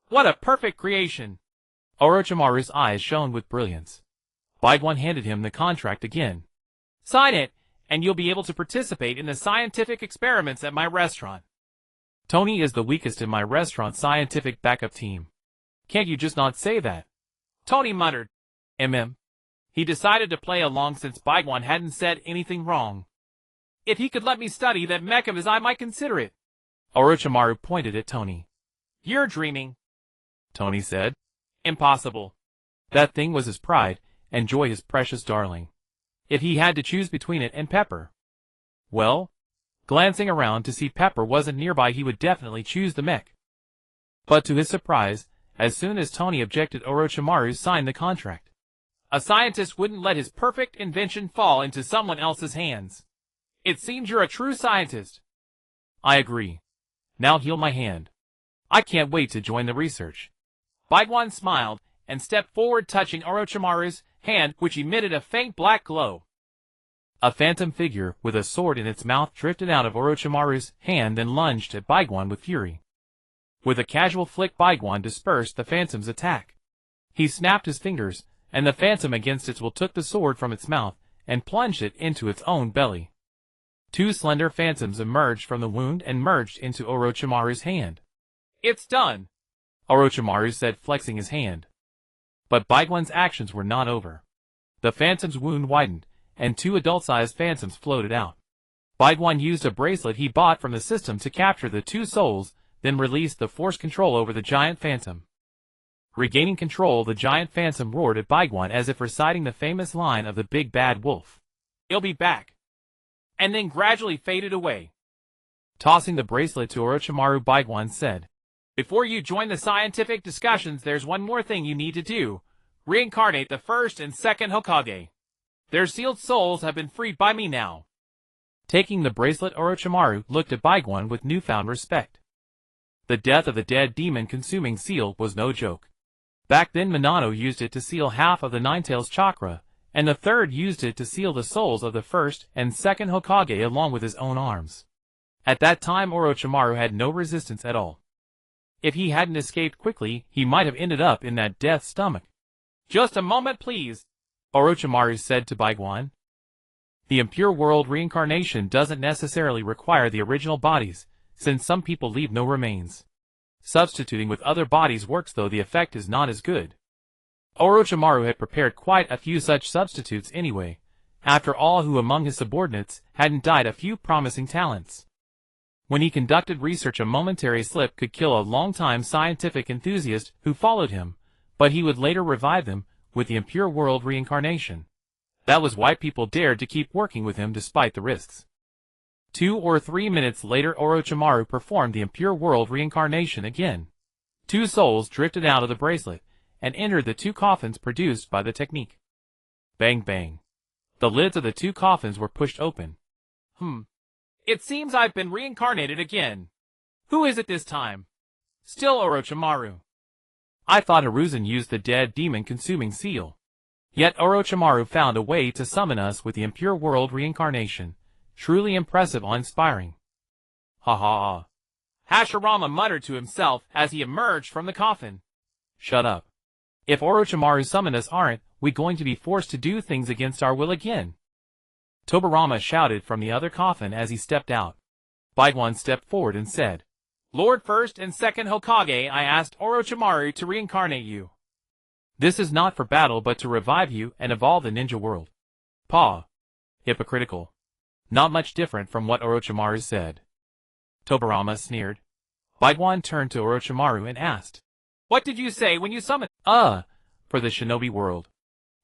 What a perfect creation! Orochimaru's eyes shone with brilliance. Bai Guan handed him the contract again. "Sign it, and you'll be able to participate in the scientific experiments at my restaurant." "Tony is the weakest in my restaurant's scientific backup team. Can't you just not say that?" Tony muttered. Mm. He decided to play along since Bai Guan hadn't said anything wrong. "If he could let me study that mech of his, I might consider it." Orochimaru pointed at Tony. "You're dreaming," Tony said. "Impossible." That thing was his pride, and joy, his precious darling. If he had to choose between it and Pepper, well, glancing around to see Pepper wasn't nearby, he would definitely choose the mech. But to his surprise, as soon as Tony objected, Orochimaru signed the contract. A scientist wouldn't let his perfect invention fall into someone else's hands. It seems you're a true scientist. I agree. Now heal my hand. I can't wait to join the research. Bai Guan smiled and stepped forward, touching Orochimaru's hand, which emitted a faint black glow. A phantom figure with a sword in its mouth drifted out of Orochimaru's hand and lunged at Bai Guan with fury. With a casual flick, Bai Guan dispersed the phantom's attack. He snapped his fingers, and the phantom against its will took the sword from its mouth and plunged it into its own belly. Two slender phantoms emerged from the wound and merged into Orochimaru's hand. "It's done," Orochimaru said, flexing his hand. But Bai Guan's actions were not over. The phantom's wound widened, and two adult-sized phantoms floated out. Bai Guan used a bracelet he bought from the system to capture the two souls, then released the force control over the giant phantom. Regaining control, the giant phantom roared at Bai Guan as if reciting the famous line of the Big Bad Wolf. "He'll be back," and then gradually faded away. Tossing the bracelet to Orochimaru, Bai Guan said, "Before you join the scientific discussions, there's one more thing you need to do. Reincarnate the first and second Hokage. Their sealed souls have been freed by me now." Taking the bracelet, Orochimaru looked at Bai Guan with newfound respect. The death of the dead demon-consuming seal was no joke. Back then Minato used it to seal half of the Ninetales chakra, and the third used it to seal the souls of the first and second Hokage along with his own arms. At that time Orochimaru had no resistance at all. If he hadn't escaped quickly, he might have ended up in that death's stomach. Just a moment please, Orochimaru said to Bai Guan. The impure world reincarnation doesn't necessarily require the original bodies, since some people leave no remains. Substituting with other bodies works, though the effect is not as good. Orochimaru had prepared quite a few such substitutes anyway, after all, who among his subordinates hadn't died a few promising talents. When he conducted research, a momentary slip could kill a long-time scientific enthusiast who followed him, but he would later revive them with the impure world reincarnation. That was why people dared to keep working with him despite the risks. 2 or 3 minutes later Orochimaru performed the impure world reincarnation again. 2 souls drifted out of the bracelet and entered the 2 coffins produced by the technique. Bang bang. The lids of the 2 coffins were pushed open. It seems I've been reincarnated again. Who is it this time? Still Orochimaru. I thought Hiruzen used the dead demon-consuming seal. Yet Orochimaru found a way to summon us with the impure world reincarnation. Truly impressive, awe-inspiring. Ha ha ha. Hashirama muttered to himself as he emerged from the coffin. Shut up. If Orochimaru summoned us, aren't we going to be forced to do things against our will again? Tobirama shouted from the other coffin as he stepped out. Bai Guan stepped forward and said, Lord First and Second Hokage, I asked Orochimaru to reincarnate you. This is not for battle but to revive you and evolve the ninja world. Paw. Hypocritical. Not much different from what Orochimaru said. Tobirama sneered. Bai Guan turned to Orochimaru and asked, What did you say when you summoned? For the shinobi world.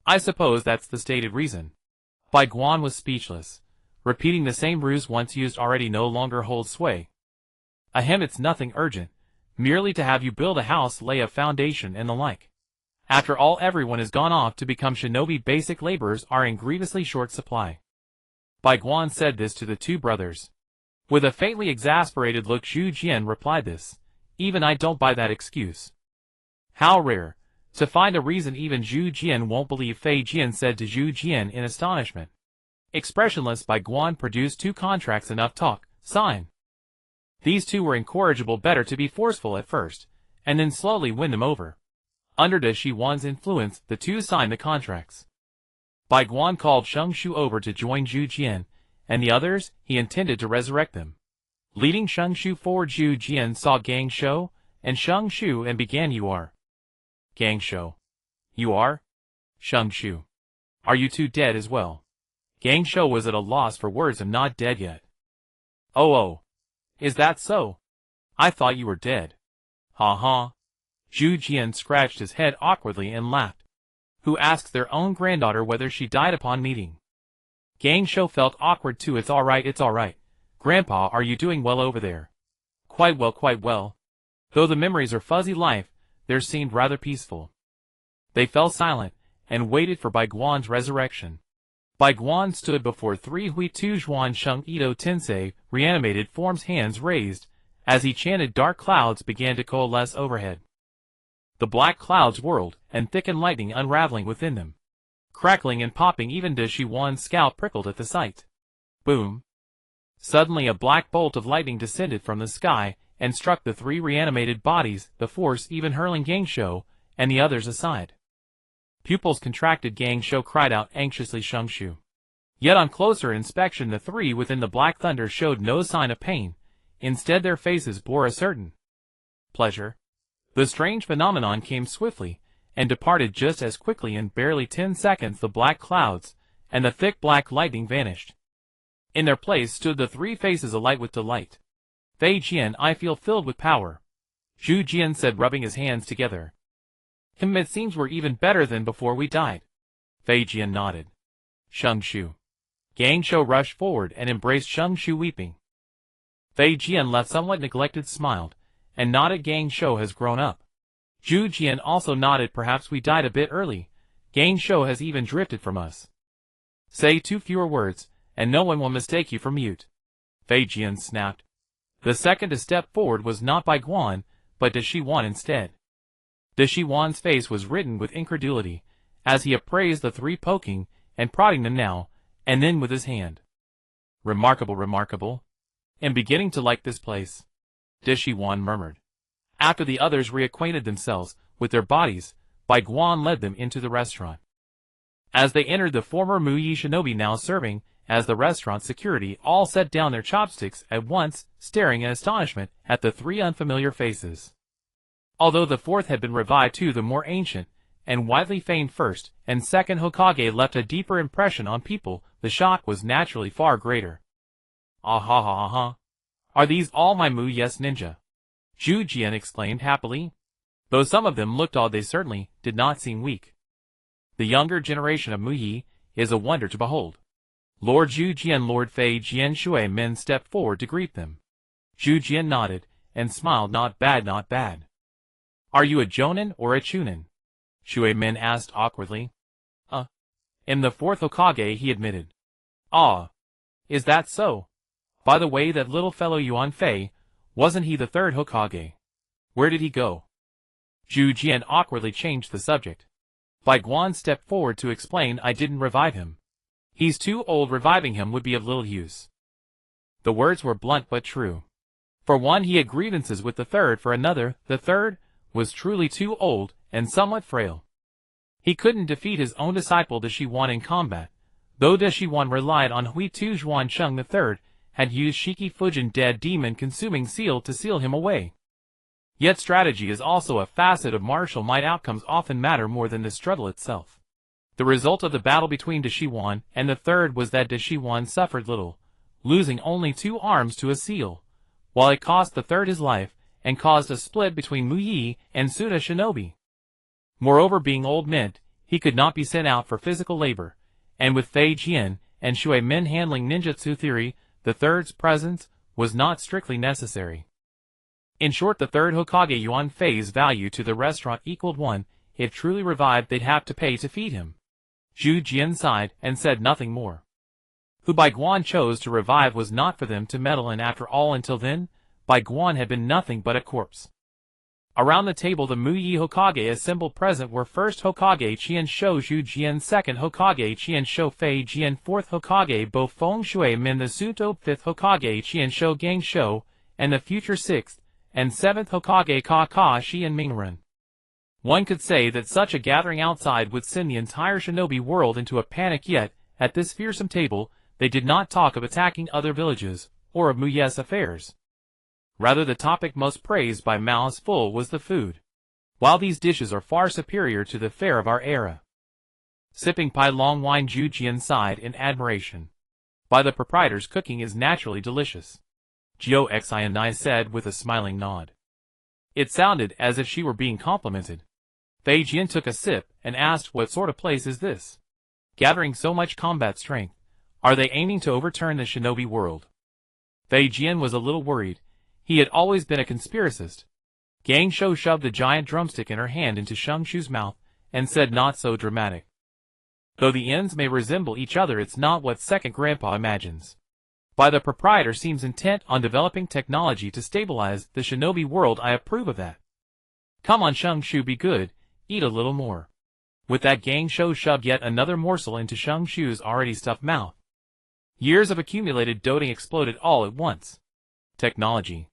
I suppose that's the stated reason. Bai Guan was speechless. Repeating the same ruse once used already no longer holds sway. Ahem, it's nothing urgent. Merely to have you build a house, lay a foundation and the like. After all, everyone has gone off to become shinobi. Basic laborers are in grievously short supply. Bai Guan said this to the 2 brothers. With a faintly exasperated look, Zhu Jian replied this. Even I don't buy that excuse. How rare. To find a reason even Zhu Jian won't believe, Fei Jian said to Zhu Jian in astonishment. Expressionless, Bai Guan produced 2 contracts. Enough talk, sign. These 2 were incorrigible. Better to be forceful at first, and then slowly win them over. Under Da Shi Wan's influence, the 2 signed the contracts. Bai Guan called Shang Shu over to join Zhu Jian, and the others, he intended to resurrect them. Leading Shang Shu forward, Zhu Jian saw Gang Shou and Shang Shu and began, You are? Gang Shou. You are? Shang Shu. Are you 2 dead as well? Gang Shou was at a loss for words. I'm not dead yet. Oh. Is that so? I thought you were dead. Ha ha. Zhu Jian scratched his head awkwardly and laughed. Who asks their own granddaughter whether she died upon meeting? Gang Shou felt awkward too. It's all right. Grandpa, are you doing well over there? Quite well. Though the memories are fuzzy, life there seemed rather peaceful. They fell silent and waited for Bai Guan's resurrection. Bai Guan stood before 3 Huitu Zhuan Sheng Ito Tensei, reanimated forms, hands raised. As he chanted, dark clouds began to coalesce overhead. The black clouds whirled, and thickened, lightning unraveling within them. Crackling and popping, even Da Shi Wan's scalp prickled at the sight. Boom! Suddenly a black bolt of lightning descended from the sky, and struck the 3 reanimated bodies, the force even hurling Gang Shou and the others aside. Pupils contracted. Gang Shou cried out anxiously, Shang Shu. Yet on closer inspection the 3 within the black thunder showed no sign of pain. Instead their faces bore a certain pleasure. The strange phenomenon came swiftly, and departed just as quickly. In barely 10 seconds the black clouds and the thick black lightning vanished. In their place stood the 3 faces alight with delight. Fei Jian, I feel filled with power. Zhu Jian said, rubbing his hands together. It seems we're even better than before we died. Fei Jian nodded. Shang Shu. Gang Shou rushed forward and embraced Shang Shu, weeping. Fei Jian, left somewhat neglected, smiled, and nodded. Gang Shou has grown up. Zhu Jian also nodded. Perhaps we died a bit early. Gang Shou has even drifted from us. Say 2 fewer words, and no one will mistake you for mute. Fei Jian snapped. The second to step forward was not Bai Guan, but Da Shi Wan instead. Da Shi Wan's face was written with incredulity, as he appraised the 3, poking and prodding them now and then with his hand. Remarkable, remarkable. I'm beginning to like this place, Deshiwan murmured. After the others reacquainted themselves with their bodies, Bai Guan led them into the restaurant. As they entered, the former Muyi shinobi now serving as the restaurant security all set down their chopsticks at once, staring in astonishment at the three unfamiliar faces. Although the fourth had been revived too, the more ancient and widely famed first and second Hokage left a deeper impression on people. The shock was naturally far greater. Ah ha ha ha. Are these all my Mu-yes ninja? Zhu Jian exclaimed happily. Though some of them looked odd, they certainly did not seem weak. The younger generation of Muyi is a wonder to behold. Lord Zhu Jian and Lord Fei Jian Shui Men stepped forward to greet them. Zhu Jian nodded and smiled. Not bad, not bad. Are you a Jonin or a Chunin? Shui Men asked awkwardly. I'm the fourth Hokage, he admitted. Ah, is that so? By the way, that little fellow Yuan Fei, wasn't he the third Hokage? Where did he go? Zhu Jian awkwardly changed the subject. Bai Guan stepped forward to explain. I didn't revive him. He's too old. Reviving him would be of little use. The words were blunt but true. For one, he had grievances with the third. For another, the third was truly too old and somewhat frail. He couldn't defeat his own disciple Deshiwan in combat, though Deshiwan relied on Huitu Zhuansheng. The third had used Shiki Fujin Dead Demon Consuming Seal to seal him away. Yet strategy is also a facet of martial might. Outcomes often matter more than the struggle itself. The result of the battle between Deshiwan and the third was that Deshiwan suffered little, losing only 2 arms to a seal, while it cost the third his life and caused a split between Muyi and Suda shinobi. Moreover, being old meant he could not be sent out for physical labor, and with Fei Jian and Shui Men handling ninjutsu theory, the third's presence was not strictly necessary. In short, the third Hokage Yuan Fei's value to the restaurant equaled 1. If truly revived, they'd have to pay to feed him. Zhu Jian sighed and said nothing more. Who Bai Guan chose to revive was not for them to meddle in. After all, until then, Bai Guan had been nothing but a corpse. Around the table, the Muyi Hokage assembled. Present were first Hokage Qian Shou Zhu Jian, second Hokage Qian Shou Fei Jian, fourth Hokage Bo Feng Shui Min, the Sunto, fifth Hokage Qian Shou Gang Shou, and the future sixth and seventh Hokage Kakashi and Mingren. One could say that such a gathering outside would send the entire shinobi world into a panic, yet, at this fearsome table, they did not talk of attacking other villages, or of Mu-yes affairs. Rather, the topic most praised by mouths full was the food. While these dishes are far superior to the fare of our era. Sipping Pai Long wine, Zhu Jian sighed in admiration. By the proprietor's cooking is naturally delicious. Jiao Xianai said with a smiling nod. It sounded as if she were being complimented. Fei Jian took a sip and asked, what sort of place is this? Gathering so much combat strength, are they aiming to overturn the shinobi world? Fei Jian was a little worried. He had always been a conspiracist. Gang Shou shoved the giant drumstick in her hand into Sheng Shu's mouth and said, not so dramatic. Though the ends may resemble each other, it's not what second grandpa imagines. By the proprietor seems intent on developing technology to stabilize the shinobi world. I approve of that. Come on, Sheng Shu, be good, eat a little more. With that, Gang Shou shoved yet another morsel into Sheng Shu's already stuffed mouth. Years of accumulated doting exploded all at once. Technology.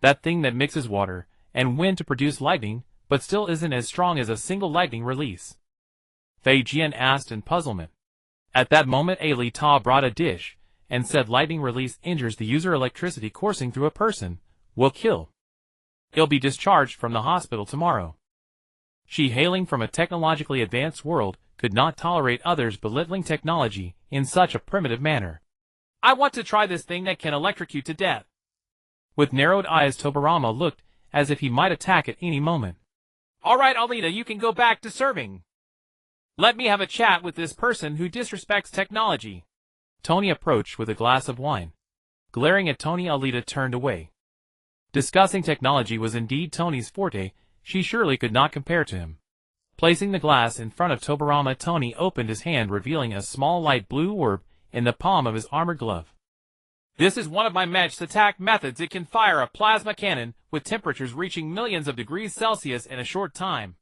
That thing that mixes water and wind to produce lightning, but still isn't as strong as a single lightning release. Fei Jian asked in puzzlement. At that moment, A Li Ta brought a dish and said, lightning release injures the user. Electricity coursing through a person will kill. He'll be discharged from the hospital tomorrow. She, hailing from a technologically advanced world, could not tolerate others belittling technology in such a primitive manner. I want to try this thing that can electrocute to death. With narrowed eyes, Tobirama looked as if he might attack at any moment. All right, Alita, you can go back to serving. Let me have a chat with this person who disrespects technology. Tony approached with a glass of wine. Glaring at Tony, Alita turned away. Discussing technology was indeed Tony's forte. She surely could not compare to him. Placing the glass in front of Tobirama, Tony opened his hand, revealing a small light blue orb in the palm of his armored glove. This is one of my mech's attack methods. It can fire a plasma cannon with temperatures reaching millions of degrees Celsius in a short time.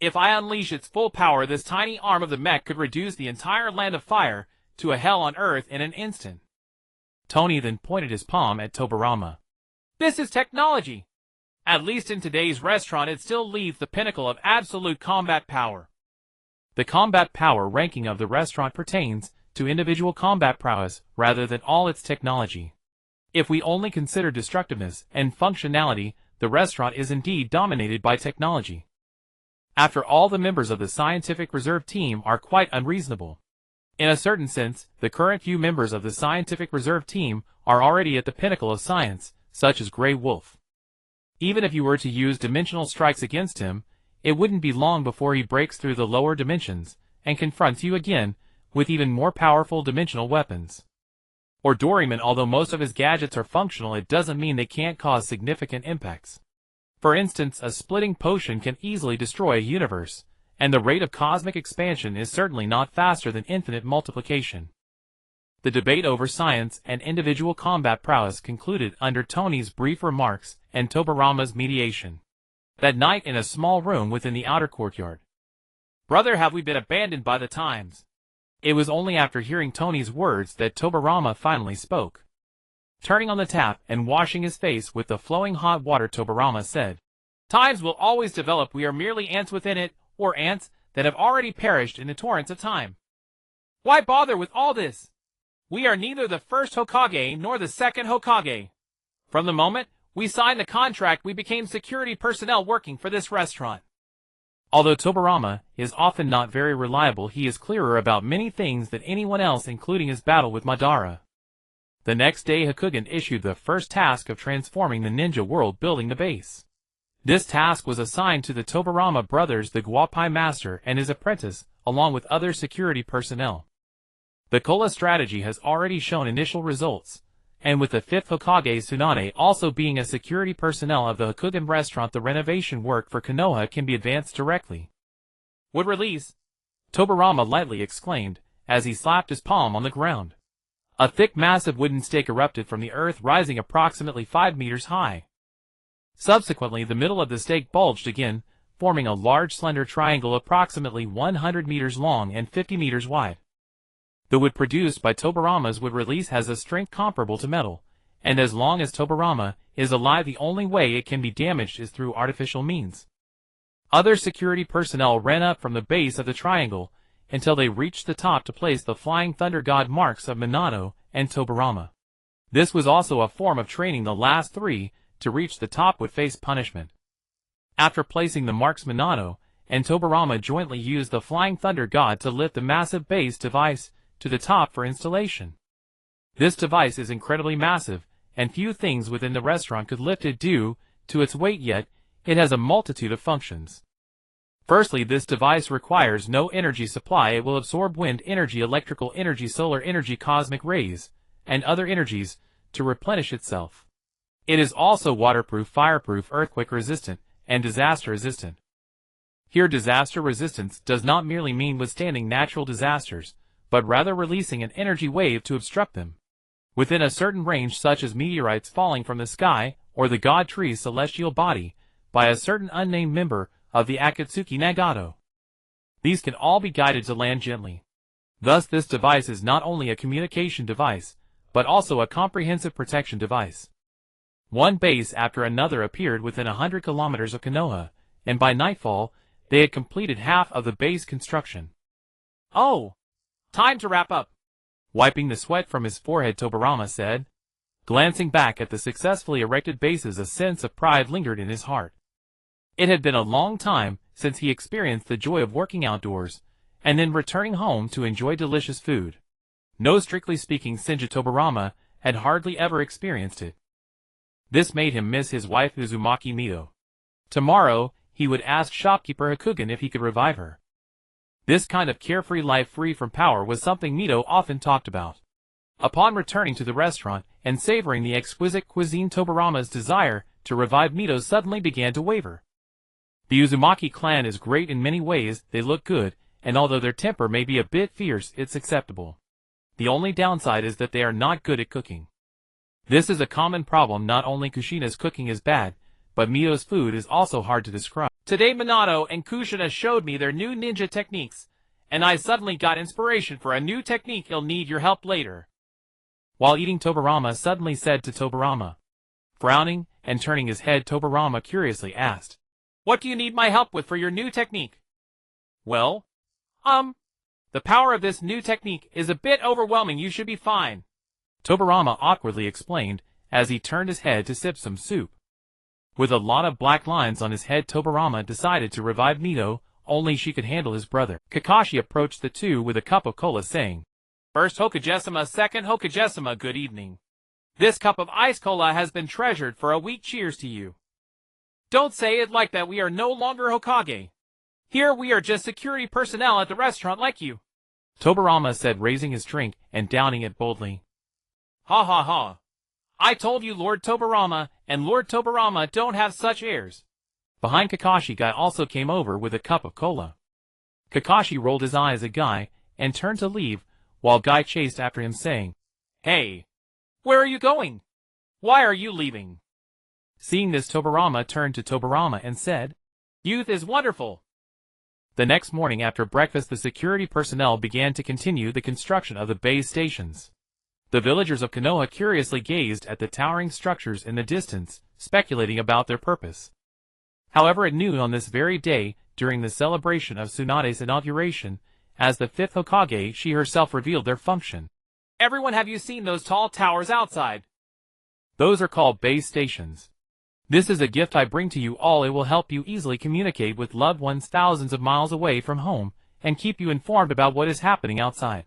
If I unleash its full power, this tiny arm of the mech could reduce the entire land of fire to a hell on earth in an instant. Tony then pointed his palm at Tobarama. This is technology. At least in today's restaurant, it still leads the pinnacle of absolute combat power. The combat power ranking of the restaurant pertains to individual combat prowess rather than all its technology. If we only consider destructiveness and functionality, the restaurant is indeed dominated by technology. After all, the members of the Scientific Reserve team are quite unreasonable. In a certain sense, the current few members of the Scientific Reserve team are already at the pinnacle of science, such as Grey Wolf. Even if you were to use dimensional strikes against him, it wouldn't be long before he breaks through the lower dimensions and confronts you again with even more powerful dimensional weapons. Or Doraemon, although most of his gadgets are functional, it doesn't mean they can't cause significant impacts. For instance, a splitting potion can easily destroy a universe, and the rate of cosmic expansion is certainly not faster than infinite multiplication. The debate over science and individual combat prowess concluded under Tony's brief remarks and Tobarama's mediation. That night in a small room within the outer courtyard. Brother, have we been abandoned by the times? It was only after hearing Tony's words that Tobarama finally spoke. Turning on the tap and washing his face with the flowing hot water, Tobarama said, Times will always develop. We are merely ants within it, or ants that have already perished in the torrents of time. Why bother with all this? We are neither the first Hokage nor the second Hokage. From the moment we signed the contract, we became security personnel working for this restaurant. Although Tobarama is often not very reliable, he is clearer about many things than anyone else, including his battle with Madara. The next day, Hokage issued the first task of transforming the ninja world, building the base. This task was assigned to the Tobarama brothers, the Guapai master and his apprentice, along with other security personnel. The Kola strategy has already shown initial results, and with the fifth Hokage Tsunade also being a security personnel of the Hokage restaurant, the renovation work for Konoha can be advanced directly. Would release, Tobarama lightly exclaimed, as he slapped his palm on the ground. A thick, massive wooden stake erupted from the earth, rising approximately 5 meters high. Subsequently, the middle of the stake bulged again, forming a large slender triangle approximately 100 meters long and 50 meters wide. The wood produced by Tobarama's wood release has a strength comparable to metal, and as long as Tobarama is alive, the only way it can be damaged is through artificial means. Other security personnel ran up from the base of the triangle until they reached the top to place the flying thunder god marks of Minato and Tobarama. This was also a form of training. The last three to reach the top would face punishment. After placing the marks, Minato and Tobarama jointly used the flying thunder god to lift the massive base device to the top for installation. This device is incredibly massive, and few things within the restaurant could lift it due to its weight, yet it has a multitude of functions. Firstly, this device requires no energy supply. It will absorb wind energy, electrical energy, solar energy, cosmic rays, and other energies to replenish itself. It is also waterproof, fireproof, earthquake resistant, and disaster resistant. Here, disaster resistance does not merely mean withstanding natural disasters, but rather releasing an energy wave to obstruct them within a certain range, such as meteorites falling from the sky or the god tree's celestial body by a certain unnamed member of the Akatsuki Nagato. These can all be guided to land gently. Thus, this device is not only a communication device, but also a comprehensive protection device. One base after another appeared within 100 kilometers of Konoha, and by nightfall, they had completed half of the base construction. Oh! Time to wrap up. Wiping the sweat from his forehead, Tobarama said. Glancing back at the successfully erected bases, a sense of pride lingered in his heart. It had been a long time since he experienced the joy of working outdoors, and then returning home to enjoy delicious food. No, strictly speaking, Senju Tobarama had hardly ever experienced it. This made him miss his wife Uzumaki Mito. Tomorrow, he would ask shopkeeper Hokage if he could revive her. This kind of carefree life free from power was something Mito often talked about. Upon returning to the restaurant and savoring the exquisite cuisine, Tobarama's desire to revive Mito suddenly began to waver. The Uzumaki clan is great in many ways. They look good, and although their temper may be a bit fierce, it's acceptable. The only downside is that they are not good at cooking. This is a common problem. Not only Kushina's cooking is bad, but Mito's food is also hard to describe. Today Minato and Kushina showed me their new ninja techniques, and I suddenly got inspiration for a new technique. I'll need your help later. While eating, Tobirama suddenly said to Tobirama. Frowning and turning his head, Tobirama curiously asked, "What do you need my help with for your new technique?" "Well, the power of this new technique is a bit overwhelming. You should be fine," Tobirama awkwardly explained as he turned his head to sip some soup. With a lot of black lines on his head, Tobirama decided to revive Mito, only she could handle his brother. Kakashi approached the two with a cup of cola saying, "First Hokage-sama, second Hokage-sama, good evening. This cup of ice cola has been treasured for a week. Cheers to you." "Don't say it like that. We are no longer Hokage. Here we are just security personnel at the restaurant like you," Tobirama said, raising his drink and downing it boldly. "Ha ha ha. I told you Lord Tobirama and Lord Tobirama don't have such airs." Behind Kakashi, Guy also came over with a cup of cola. Kakashi rolled his eyes at Guy and turned to leave, while Guy chased after him saying, "Hey, where are you going? Why are you leaving?" Seeing this, Tobirama turned to Tobirama and said, "Youth is wonderful." The next morning after breakfast, the security personnel began to continue the construction of the base stations. The villagers of Konoha curiously gazed at the towering structures in the distance, speculating about their purpose. However, at noon on this very day, during the celebration of Tsunade's inauguration, as the fifth Hokage, she herself revealed their function. "Everyone, have you seen those tall towers outside? Those are called base stations. This is a gift I bring to you all. It will help you easily communicate with loved ones thousands of miles away from home, and keep you informed about what is happening outside."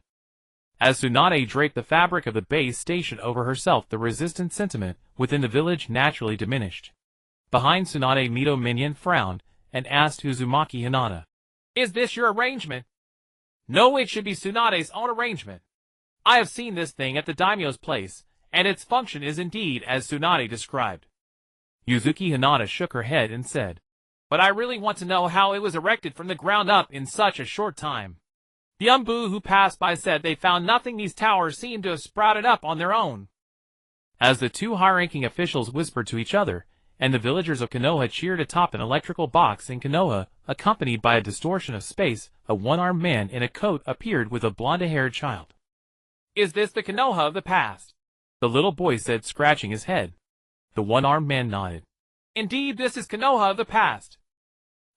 As Tsunade draped the fabric of the base station over herself, the resistance sentiment within the village naturally diminished. Behind Tsunade, Mito Minion frowned and asked Uzumaki Hinata, "Is this your arrangement?" "No, it should be Tsunade's own arrangement. I have seen this thing at the daimyo's place, and its function is indeed as Tsunade described." Yuzuki Hinata shook her head and said, "But I really want to know how it was erected from the ground up in such a short time. The Umbu who passed by said they found nothing. These towers seem to have sprouted up on their own." As the two high-ranking officials whispered to each other, and the villagers of Konoha cheered atop an electrical box in Konoha, accompanied by a distortion of space, a one-armed man in a coat appeared with a blonde-haired child. "Is this the Konoha of the past?" the little boy said, scratching his head. The one-armed man nodded. "Indeed, this is Konoha of the past."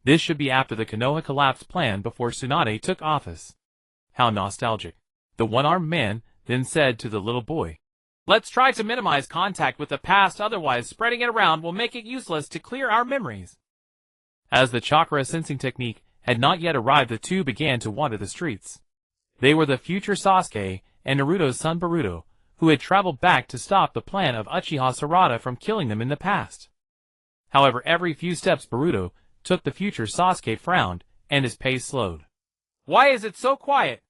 This should be after the Konoha collapse plan before Tsunade took office. How nostalgic. The one-armed man then said to the little boy, "Let's try to minimize contact with the past, otherwise spreading it around will make it useless to clear our memories." As the chakra sensing technique had not yet arrived, the two began to wander the streets. They were the future Sasuke and Naruto's son Boruto, who had traveled back to stop the plan of Uchiha Sarada from killing them in the past. However, every few steps Boruto took, the future Sasuke frowned, and his pace slowed. "Why is it so quiet?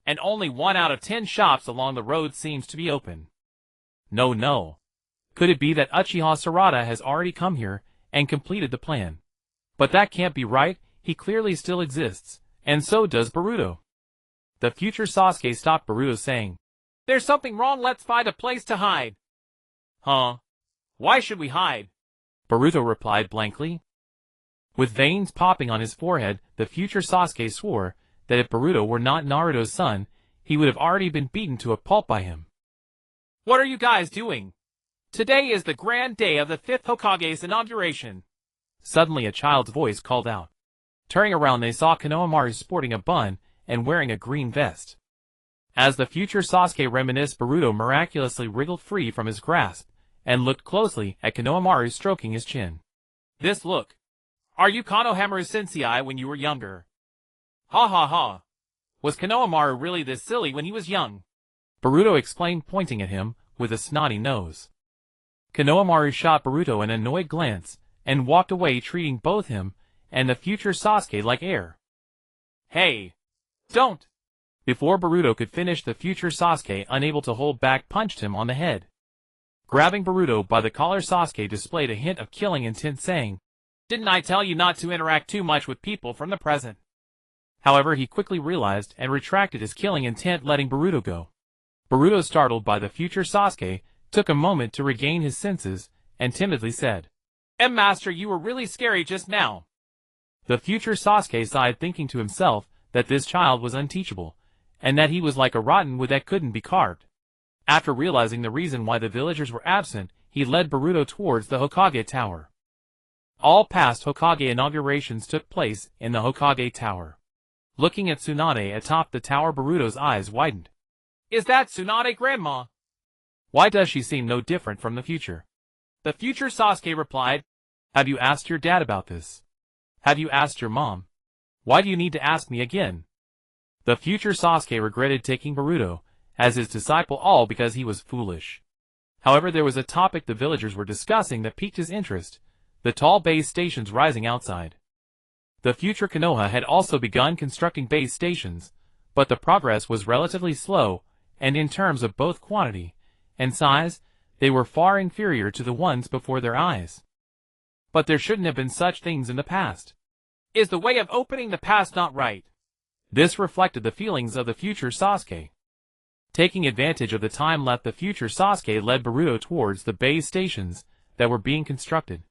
And only 1 out of 10 shops along the road seems to be open." No. Could it be that Uchiha Sarada has already come here and completed the plan? But that can't be right. He clearly still exists, and so does Boruto. The future Sasuke stopped Boruto, saying, "There's something wrong. Let's find a place to hide." "Huh? Why should we hide?" Boruto replied blankly. With veins popping on his forehead, the future Sasuke swore that if Boruto were not Naruto's son, he would have already been beaten to a pulp by him. "What are you guys doing? Today is the grand day of the 5th Hokage's inauguration." Suddenly a child's voice called out. Turning around, they saw Konohamaru sporting a bun and wearing a green vest. As the future Sasuke reminisced, Boruto miraculously wriggled free from his grasp and looked closely at Konohamaru, stroking his chin. "This look. Are you Konohamaru sensei when you were younger?" "Ha ha ha. Was Konohamaru really this silly when he was young?" Boruto explained, pointing at him with a snotty nose. Konohamaru shot Boruto an annoyed glance and walked away, treating both him and the future Sasuke like air. "Hey! Don't!" Before Boruto could finish, the future Sasuke, unable to hold back, punched him on the head. Grabbing Boruto by the collar, Sasuke displayed a hint of killing intent, saying, "Didn't I tell you not to interact too much with people from the present?" However, he quickly realized and retracted his killing intent, letting Boruto go. Boruto, startled by the future Sasuke, took a moment to regain his senses and timidly said, Master, you were really scary just now. The future Sasuke sighed, thinking to himself that this child was unteachable, and that he was like a rotten wood that couldn't be carved. After realizing the reason why the villagers were absent, he led Boruto towards the Hokage Tower. All past Hokage inaugurations took place in the Hokage Tower. Looking at Tsunade atop the tower, Boruto's eyes widened. Is that Tsunade, Grandma? Why does she seem no different from the future? The future Sasuke replied, Have you asked your dad about this? Have you asked your mom? Why do you need to ask me again? The future Sasuke regretted taking Boruto as his disciple, all because he was foolish. However, there was a topic the villagers were discussing that piqued his interest: the tall base stations rising outside. The future Konoha had also begun constructing base stations, but the progress was relatively slow, and in terms of both quantity and size, they were far inferior to the ones before their eyes. But there shouldn't have been such things in the past. Is the way of opening the past not right? This reflected the feelings of the future Sasuke. Taking advantage of the time left, the future Sasuke led Boruto towards the base stations that were being constructed.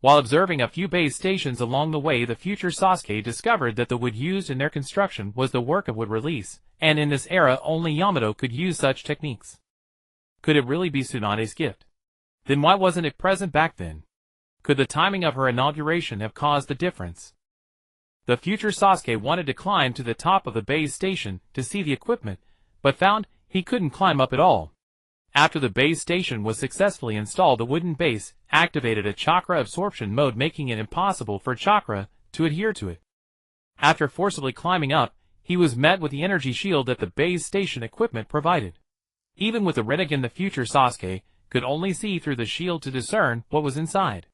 While observing a few base stations along the way, the future Sasuke discovered that the wood used in their construction was the work of wood release, and in this era only Yamato could use such techniques. Could it really be Tsunade's gift? Then why wasn't it present back then? Could the timing of her inauguration have caused the difference? The future Sasuke wanted to climb to the top of the base station to see the equipment, but found he couldn't climb up at all. After the base station was successfully installed, the wooden base activated a chakra absorption mode, making it impossible for chakra to adhere to it. After forcibly climbing up, he was met with the energy shield that the base station equipment provided. Even with the Rinnegan, the future Sasuke could only see through the shield to discern what was inside.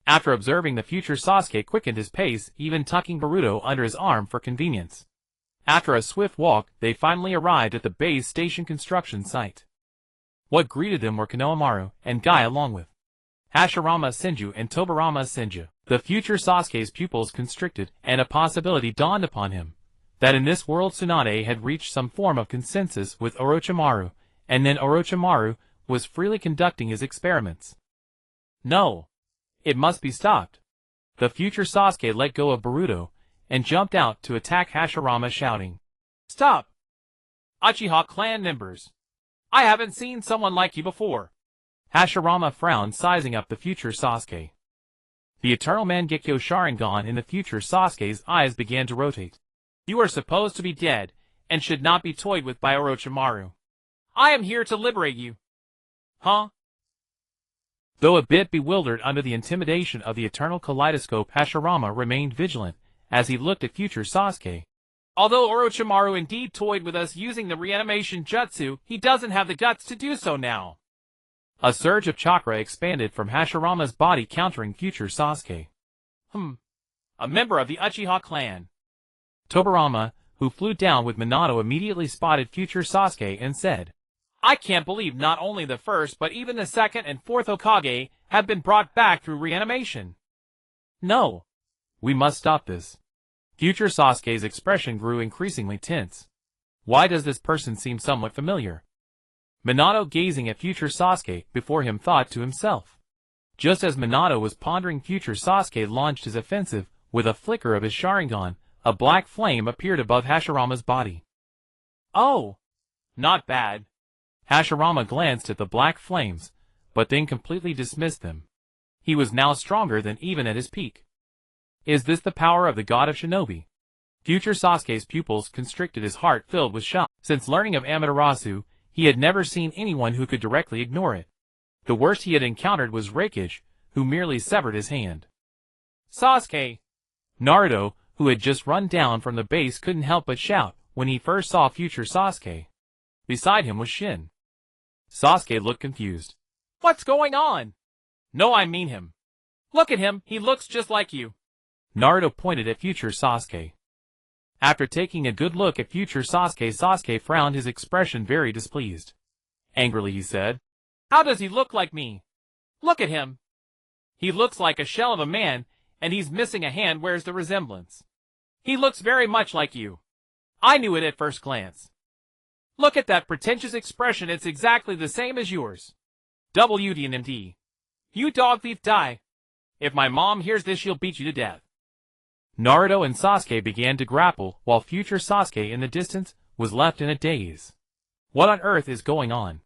After observing, the future Sasuke quickened his pace, even tucking Boruto under his arm for convenience. After a swift walk, they finally arrived at the base station construction site. What greeted them were Konohamaru and Guy, along with Hashirama Senju and Tobirama Senju. The future Sasuke's pupils constricted, and a possibility dawned upon him: that in this world Tsunade had reached some form of consensus with Orochimaru, and then Orochimaru was freely conducting his experiments. No! It must be stopped. The future Sasuke let go of Boruto and jumped out to attack Hashirama, shouting, Stop! Uchiha clan members! I haven't seen someone like you before. Hashirama frowned, sizing up the future Sasuke. The eternal Mangekyo Sharingan in the future Sasuke's eyes began to rotate. You are supposed to be dead, and should not be toyed with by Orochimaru. I am here to liberate you. Huh? Though a bit bewildered under the intimidation of the eternal kaleidoscope, Hashirama remained vigilant as he looked at future Sasuke. Although Orochimaru indeed toyed with us using the reanimation jutsu, he doesn't have the guts to do so now. A surge of chakra expanded from Hashirama's body, countering future Sasuke. A member of the Uchiha clan. Tobirama, who flew down with Minato, immediately spotted future Sasuke and said, I can't believe not only the first but even the second and fourth Hokage have been brought back through reanimation. No! We must stop this. Future Sasuke's expression grew increasingly tense. Why does this person seem somewhat familiar? Minato, gazing at future Sasuke before him, thought to himself. Just as Minato was pondering, future Sasuke launched his offensive. With a flicker of his Sharingan, a black flame appeared above Hashirama's body. Oh! Not bad. Hashirama glanced at the black flames, but then completely dismissed them. He was now stronger than even at his peak. Is this the power of the god of shinobi? Future Sasuke's pupils constricted, his heart filled with shock. Since learning of Amaterasu, he had never seen anyone who could directly ignore it. The worst he had encountered was Rakish, who merely severed his hand. Sasuke! Naruto, who had just run down from the base, couldn't help but shout when he first saw future Sasuke. Beside him was Shin. Sasuke looked confused. What's going on? No, I mean him. Look at him, he looks just like you. Naruto pointed at future Sasuke. After taking a good look at future Sasuke, Sasuke frowned, his expression very displeased. Angrily he said, How does he look like me? Look at him. He looks like a shell of a man, and he's missing a hand. Where's the resemblance? He looks very much like you. I knew it at first glance. Look at that pretentious expression, it's exactly the same as yours. WDNMD. You dog thief, die. If my mom hears this, she'll beat you to death. Naruto and Sasuke began to grapple, while future Sasuke in the distance was left in a daze. What on earth is going on?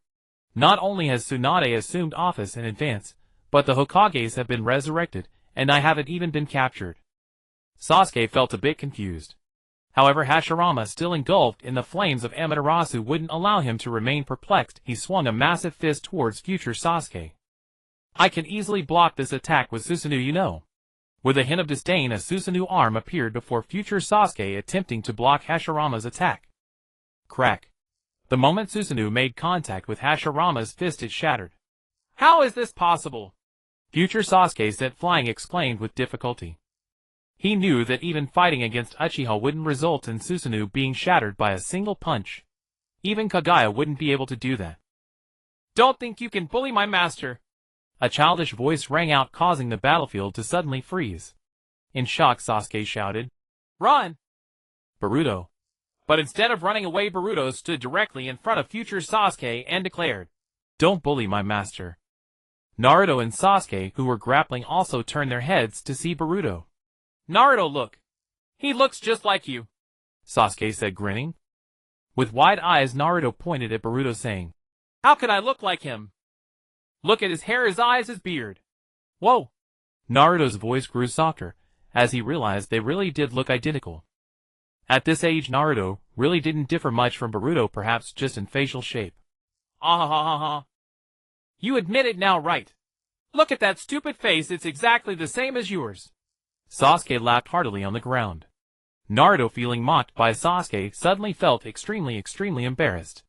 Not only has Tsunade assumed office in advance, but the Hokages have been resurrected, and I haven't even been captured. Sasuke felt a bit confused. However, Hashirama, still engulfed in the flames of Amaterasu, wouldn't allow him to remain perplexed. He swung a massive fist towards future Sasuke. I can easily block this attack with Susanoo, you know. With a hint of disdain, a Susanoo arm appeared before future Sasuke, attempting to block Hashirama's attack. Crack. The moment Susanoo made contact with Hashirama's fist, it shattered. How is this possible? Future Sasuke, sent flying, exclaimed with difficulty. He knew that even fighting against Uchiha wouldn't result in Susanoo being shattered by a single punch. Even Kagaya wouldn't be able to do that. Don't think you can bully my master. A childish voice rang out, causing the battlefield to suddenly freeze. In shock, Sasuke shouted, "Run!" Boruto. But instead of running away, Boruto stood directly in front of future Sasuke and declared, "Don't bully my master." Naruto and Sasuke, who were grappling, also turned their heads to see Boruto. "Naruto, look. He looks just like you," Sasuke said, grinning. With wide eyes, Naruto pointed at Boruto, saying, "How could I look like him? Look at his hair, his eyes, his beard. Whoa!" Naruto's voice grew softer, as he realized they really did look identical. At this age, Naruto really didn't differ much from Boruto, perhaps just in facial shape. Ah ha ha ha. You admit it now, right? Look at that stupid face, it's exactly the same as yours. Sasuke laughed heartily on the ground. Naruto, feeling mocked by Sasuke, suddenly felt extremely embarrassed.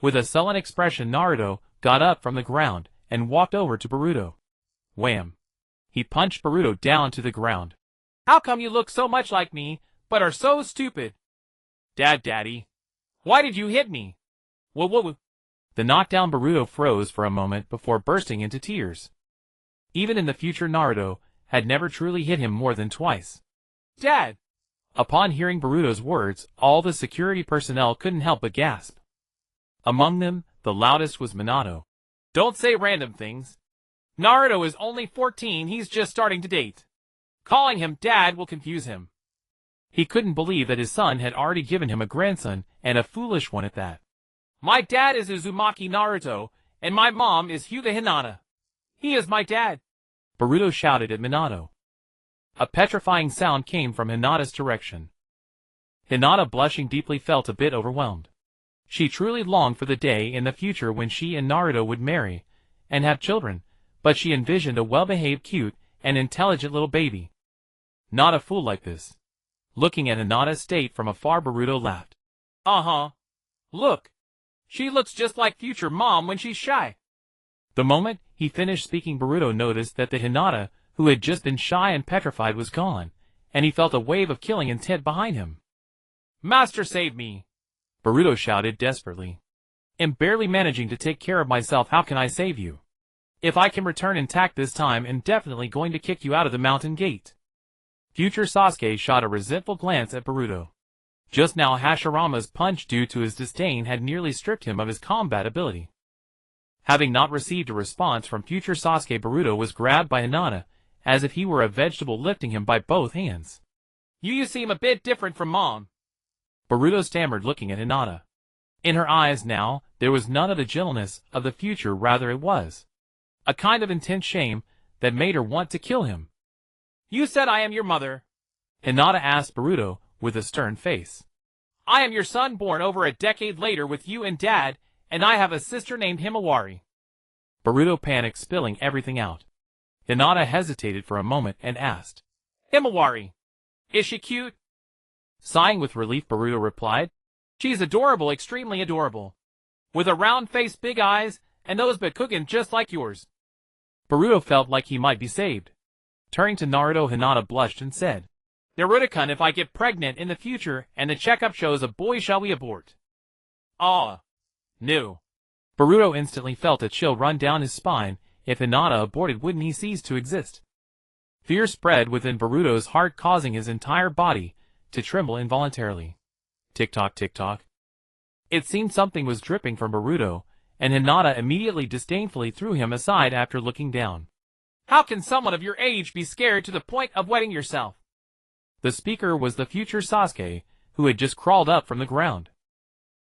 With a sullen expression, Naruto got up from the ground and walked over to Boruto. Wham! He punched Boruto down to the ground. How come you look so much like me, but are so stupid? Daddy. Why did you hit me? Whoa. The knockdown Boruto froze for a moment before bursting into tears. Even in the future, Naruto had never truly hit him more than twice. Dad! Upon hearing Boruto's words, all the security personnel couldn't help but gasp. Among them, the loudest was Minato. Don't say random things. Naruto is only 14, he's just starting to date. Calling him dad will confuse him. He couldn't believe that his son had already given him a grandson, and a foolish one at that. My dad is Uzumaki Naruto, and my mom is Hyuga Hinata. He is my dad. Boruto shouted at Minato. A petrifying sound came from Hinata's direction. Hinata, blushing deeply, felt a bit overwhelmed. She truly longed for the day in the future when she and Naruto would marry and have children, but she envisioned a well-behaved, cute, and intelligent little baby. Not a fool like this. Looking at Hinata's state from afar, Boruto laughed. Uh-huh. Look. She looks just like future mom when she's shy. The moment he finished speaking, Boruto noticed that the Hinata, who had just been shy and petrified, was gone, and he felt a wave of killing intent behind him. Master, save me! Boruto shouted desperately. I'm barely managing to take care of myself, how can I save you? If I can return intact this time, I'm definitely going to kick you out of the mountain gate. Future Sasuke shot a resentful glance at Boruto. Just now, Hashirama's punch, due to his disdain, had nearly stripped him of his combat ability. Having not received a response from future Sasuke, Boruto was grabbed by Hinata, as if he were a vegetable, lifting him by both hands. You seem a bit different from mom. Boruto stammered, looking at Hinata. In her eyes now, there was none of the gentleness of the future, rather it was a kind of intense shame that made her want to kill him. You said I am your mother? Hinata asked Boruto with a stern face. I am your son, born over a decade later with you and dad, and I have a sister named Himawari. Boruto panicked, spilling everything out. Hinata hesitated for a moment and asked, Himawari, is she cute? Sighing with relief, Boruto replied, She's adorable, extremely adorable. With a round face, big eyes, and those Bakugan just like yours. Boruto felt like he might be saved. Turning to Naruto, Hinata blushed and said, Naruto-kun, if I get pregnant in the future and the checkup shows a boy, shall we abort? Ah, no. Boruto instantly felt a chill run down his spine. If Hinata aborted, wouldn't he cease to exist? Fear spread within Boruto's heart, causing his entire body to tremble involuntarily. Tick-tock, tick-tock. It seemed something was dripping from Boruto, and Hinata immediately disdainfully threw him aside after looking down. How can someone of your age be scared to the point of wetting yourself? The speaker was the future Sasuke, who had just crawled up from the ground.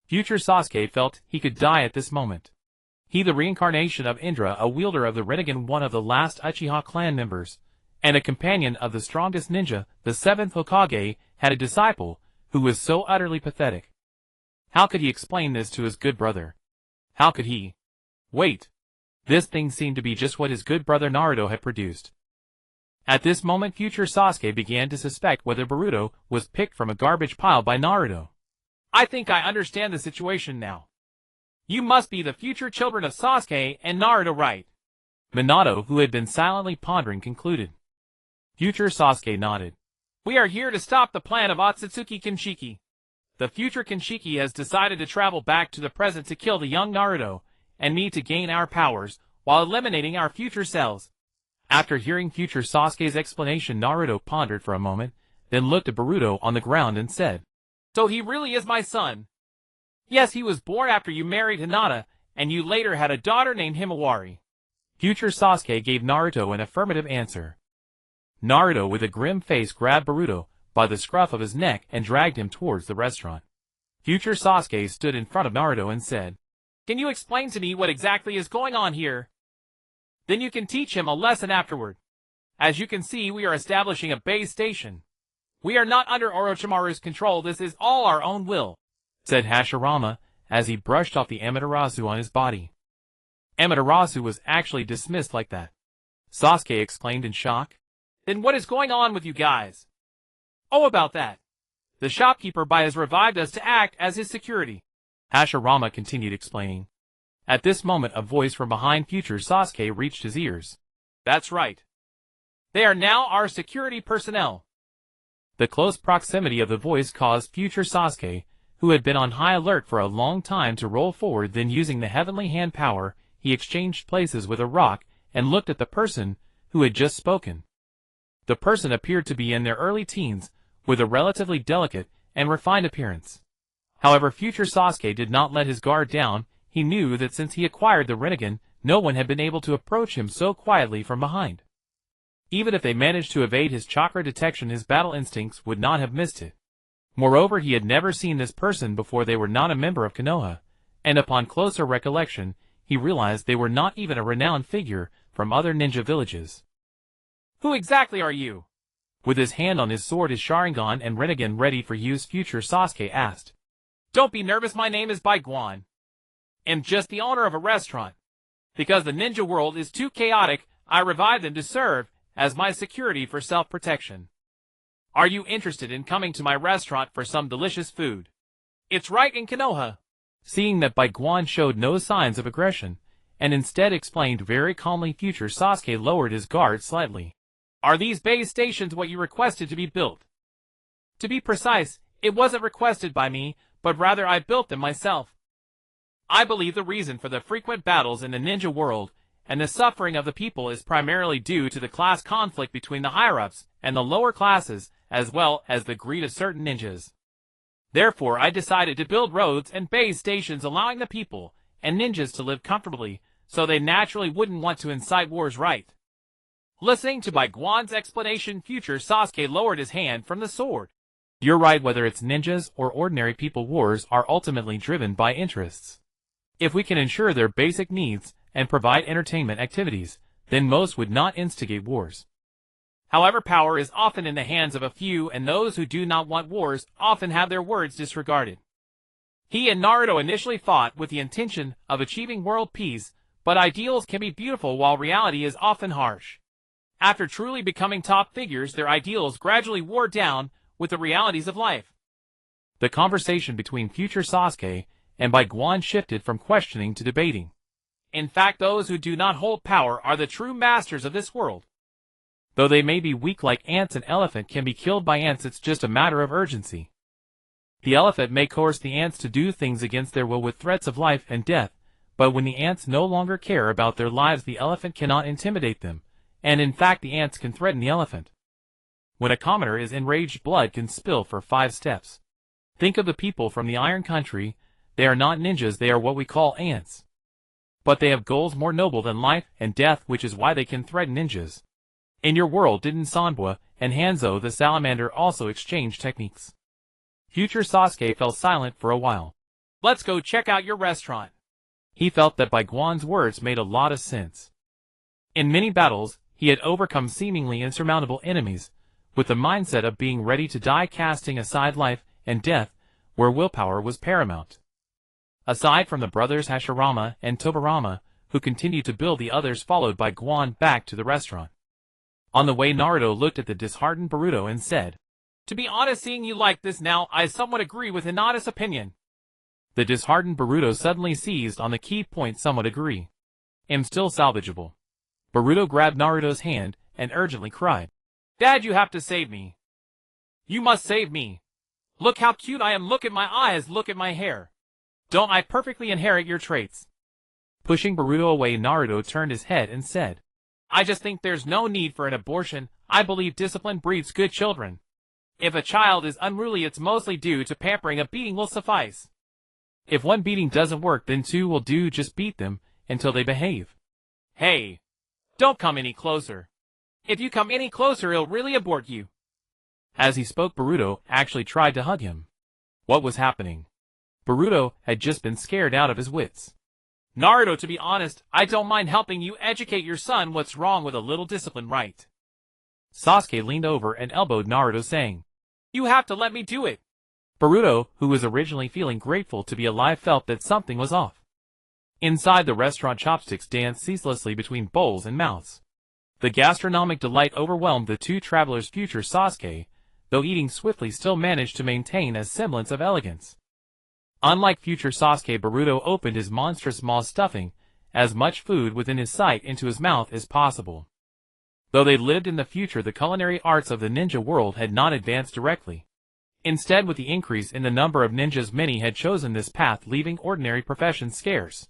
Future Sasuke felt he could die at this moment. He, the reincarnation of Indra, a wielder of the Rinnegan, one of the last Uchiha clan members, and a companion of the strongest ninja, the 7th Hokage, had a disciple who was so utterly pathetic. How could he explain this to his good brother? How could he? Wait. This thing seemed to be just what his good brother Naruto had produced. At this moment future Sasuke began to suspect whether Boruto was picked from a garbage pile by Naruto. I think I understand the situation now. You must be the future children of Sasuke and Naruto, right? Minato, who had been silently pondering, concluded. Future Sasuke nodded. We are here to stop the plan of Akatsuki Kinshiki. The future Kinshiki has decided to travel back to the present to kill the young Naruto and me to gain our powers while eliminating our future selves. After hearing future Sasuke's explanation, Naruto pondered for a moment, then looked at Boruto on the ground and said, So he really is my son. Yes, he was born after you married Hinata, and you later had a daughter named Himawari. Future Sasuke gave Naruto an affirmative answer. Naruto, with a grim face, grabbed Boruto by the scruff of his neck and dragged him towards the restaurant. Future Sasuke stood in front of Naruto and said, Can you explain to me what exactly is going on here? Then you can teach him a lesson afterward. As you can see, we are establishing a base station. We are not under Orochimaru's control, this is all our own will, said Hashirama as he brushed off the Amaterasu on his body. Amaterasu was actually dismissed like that. Sasuke exclaimed in shock. Then what is going on with you guys? Oh, about that. The shopkeeper Bai has revived us to act as his security. Hashirama continued explaining. At this moment a voice from behind future Sasuke reached his ears. That's right. They are now our security personnel. The close proximity of the voice caused future Sasuke, who had been on high alert for a long time, to roll forward. Then using the heavenly hand power, he exchanged places with a rock and looked at the person who had just spoken. The person appeared to be in their early teens, with a relatively delicate and refined appearance. However, future Sasuke did not let his guard down. He knew that since he acquired the Rinnegan, no one had been able to approach him so quietly from behind. Even if they managed to evade his chakra detection, his battle instincts would not have missed it. Moreover, he had never seen this person before. They were not a member of Konoha, and upon closer recollection, he realized they were not even a renowned figure from other ninja villages. Who exactly are you? With his hand on his sword, his Sharingan and Rinnegan ready for use, future Sasuke asked. Don't be nervous, my name is Bai Guan. I'm just the owner of a restaurant. Because the ninja world is too chaotic, I revived them to serve as my security for self-protection. Are you interested in coming to my restaurant for some delicious food? It's right in Konoha. Seeing that Bai Guan showed no signs of aggression, and instead explained very calmly, future Sasuke lowered his guard slightly. Are these base stations what you requested to be built? To be precise, it wasn't requested by me, but rather I built them myself. I believe the reason for the frequent battles in the ninja world and the suffering of the people is primarily due to the class conflict between the higher-ups and the lower classes, as well as the greed of certain ninjas. Therefore, I decided to build roads and base stations allowing the people and ninjas to live comfortably, so they naturally wouldn't want to incite wars, right? Listening to Bai Guan's explanation, future Sasuke lowered his hand from the sword. You're right, whether it's ninjas or ordinary people, wars are ultimately driven by interests. If we can ensure their basic needs and provide entertainment activities, then most would not instigate wars. However, power is often in the hands of a few, and those who do not want wars often have their words disregarded. He and Naruto initially fought with the intention of achieving world peace, but ideals can be beautiful while reality is often harsh. After truly becoming top figures, their ideals gradually wore down with the realities of life. The conversation between future Sasuke and Bai Guan shifted from questioning to debating. In fact, those who do not hold power are the true masters of this world. Though they may be weak like ants, an elephant can be killed by ants. It's just a matter of urgency. The elephant may coerce the ants to do things against their will with threats of life and death, but when the ants no longer care about their lives, the elephant cannot intimidate them, and in fact the ants can threaten the elephant. When a commoner is enraged, blood can spill for 5 steps. Think of the people from the Iron Country. They are not ninjas, they are what we call ants. But they have goals more noble than life and death, which is why they can threaten ninjas. In your world, didn't Sanbua and Hanzo the salamander also exchange techniques? Future Sasuke fell silent for a while. Let's go check out your restaurant. He felt that Bai Guan's words made a lot of sense. In many battles, he had overcome seemingly insurmountable enemies, with the mindset of being ready to die, casting aside life and death, where willpower was paramount. Aside from the brothers Hashirama and Tobirama, who continued to build, the others followed Bai Guan back to the restaurant. On the way, Naruto looked at the disheartened Boruto and said, "To be honest, seeing you like this now, I somewhat agree with Hinata's opinion." The disheartened Boruto suddenly seized on the key point, somewhat agree. Am still salvageable. Boruto grabbed Naruto's hand and urgently cried, "Dad, you have to save me. You must save me. Look how cute I am, look at my eyes, look at my hair. Don't I perfectly inherit your traits?" Pushing Boruto away, Naruto turned his head and said, "I just think there's no need for an abortion. I believe discipline breeds good children. If a child is unruly, it's mostly due to pampering. A beating will suffice. If one beating doesn't work, then two will do. Just beat them until they behave." "Hey, don't come any closer. If you come any closer, he'll really abort you." As he spoke, Boruto actually tried to hug him. What was happening? Boruto had just been scared out of his wits. "Naruto, to be honest, I don't mind helping you educate your son. What's wrong with a little discipline, right?" Sasuke leaned over and elbowed Naruto, saying, "You have to let me do it." Boruto, who was originally feeling grateful to be alive, felt that something was off. Inside the restaurant, chopsticks danced ceaselessly between bowls and mouths. The gastronomic delight overwhelmed the two travelers. Future Sasuke, though eating swiftly, still managed to maintain a semblance of elegance. Unlike future Sasuke, Boruto opened his monstrous maw, stuffing as much food within his sight into his mouth as possible. Though they lived in the future, the culinary arts of the ninja world had not advanced directly. Instead, with the increase in the number of ninjas, many had chosen this path, leaving ordinary professions scarce.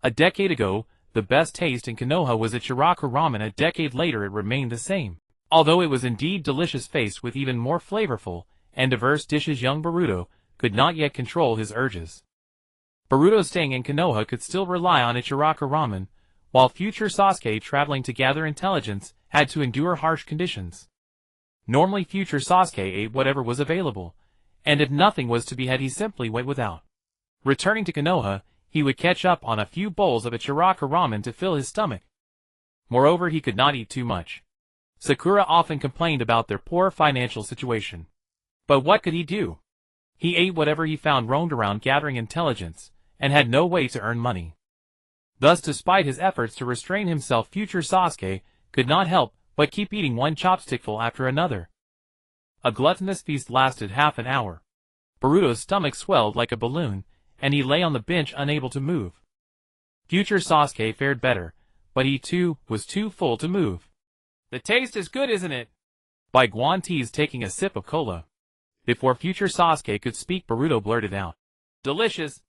A decade ago, the best taste in Konoha was Ichiraku ramen. A decade later, it remained the same. Although it was indeed delicious, faced with even more flavorful and diverse dishes, young Boruto could not yet control his urges. Boruto, staying in Konoha, could still rely on Ichiraku ramen, while future Sasuke, traveling to gather intelligence, had to endure harsh conditions. Normally, future Sasuke ate whatever was available, and if nothing was to be had, he simply went without. Returning to Konoha, he would catch up on a few bowls of Ichiraku ramen to fill his stomach. Moreover, he could not eat too much. Sakura often complained about their poor financial situation. But what could he do? He ate whatever he found, roamed around gathering intelligence, and had no way to earn money. Thus, despite his efforts to restrain himself, future Sasuke could not help but keep eating one chopstickful after another. A gluttonous feast lasted half an hour. Boruto's stomach swelled like a balloon, and he lay on the bench unable to move. Future Sasuke fared better, but he too was too full to move. "The taste is good, isn't it?" Bai Guan teased, taking a sip of cola. Before future Sasuke could speak, Boruto blurted out, "Delicious.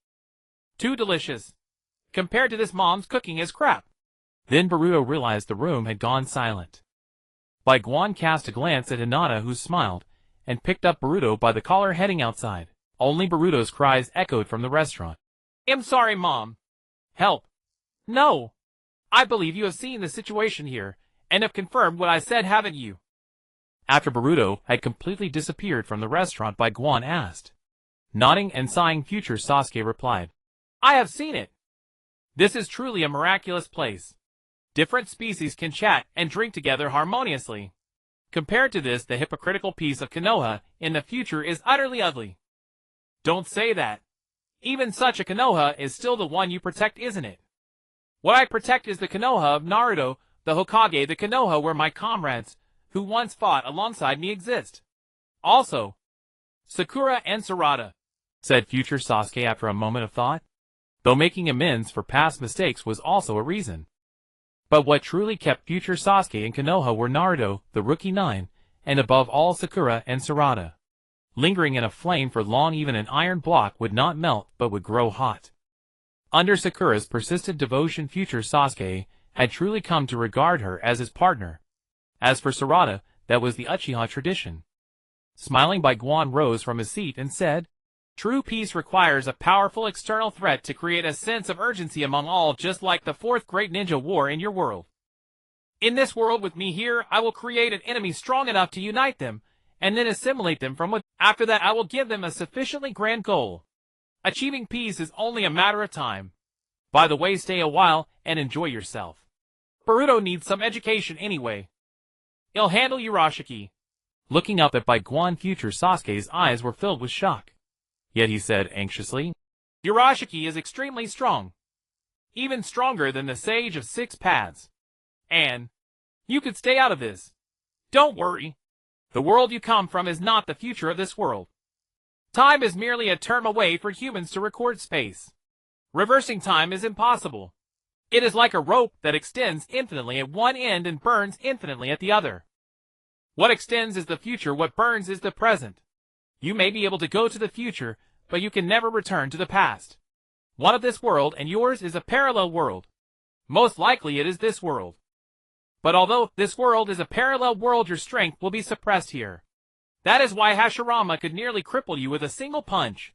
Too delicious. Compared to this, mom's cooking is crap." Then Boruto realized the room had gone silent. Bai Guan cast a glance at Hinata, who smiled, and picked up Boruto by the collar, heading outside. Only Boruto's cries echoed from the restaurant. "I'm sorry, Mom. Help. No. I believe you have seen the situation here, and have confirmed what I said, haven't you?" After Boruto had completely disappeared from the restaurant, Bai Guan asked. Nodding and sighing, future Sasuke replied, "I have seen it. This is truly a miraculous place. Different species can chat and drink together harmoniously. Compared to this, the hypocritical piece of Konoha in the future is utterly ugly." "Don't say that. Even such a Konoha is still the one you protect, isn't it?" "What I protect is the Konoha of Naruto, the Hokage, the Konoha where my comrades, who once fought alongside me, exist. Also, Sakura and Sarada," said future Sasuke after a moment of thought. Though making amends for past mistakes was also a reason. But what truly kept future Sasuke in Konoha were Naruto, the Rookie 9, and above all Sakura and Sarada. Lingering in a flame for long, even an iron block would not melt but would grow hot. Under Sakura's persistent devotion, future Sasuke had truly come to regard her as his partner. As for Sarada, that was the Uchiha tradition. Smiling, Bai Guan rose from his seat and said, True peace requires a powerful external threat to create a sense of urgency among all, just like the fourth great ninja war in your world. In this world with me here, I will create an enemy strong enough to unite them, and then assimilate them from within. After that, I will give them a sufficiently grand goal. Achieving peace is only a matter of time. By the way, stay a while and enjoy yourself. Boruto needs some education anyway. He'll handle Urashiki. Looking up at Bai Guan, future Sasuke's eyes were filled with shock. Yet he said anxiously, Urashiki is extremely strong. Even stronger than the Sage of Six Paths. And you could stay out of this. Don't worry. The world you come from is not the future of this world. Time is merely a term away for humans to record space. Reversing time is impossible. It is like a rope that extends infinitely at one end and burns infinitely at the other. What extends is the future, what burns is the present. You may be able to go to the future, but you can never return to the past. One of this world and yours is a parallel world. Most likely it is this world. But although this world is a parallel world, your strength will be suppressed here. That is why Hashirama could nearly cripple you with a single punch.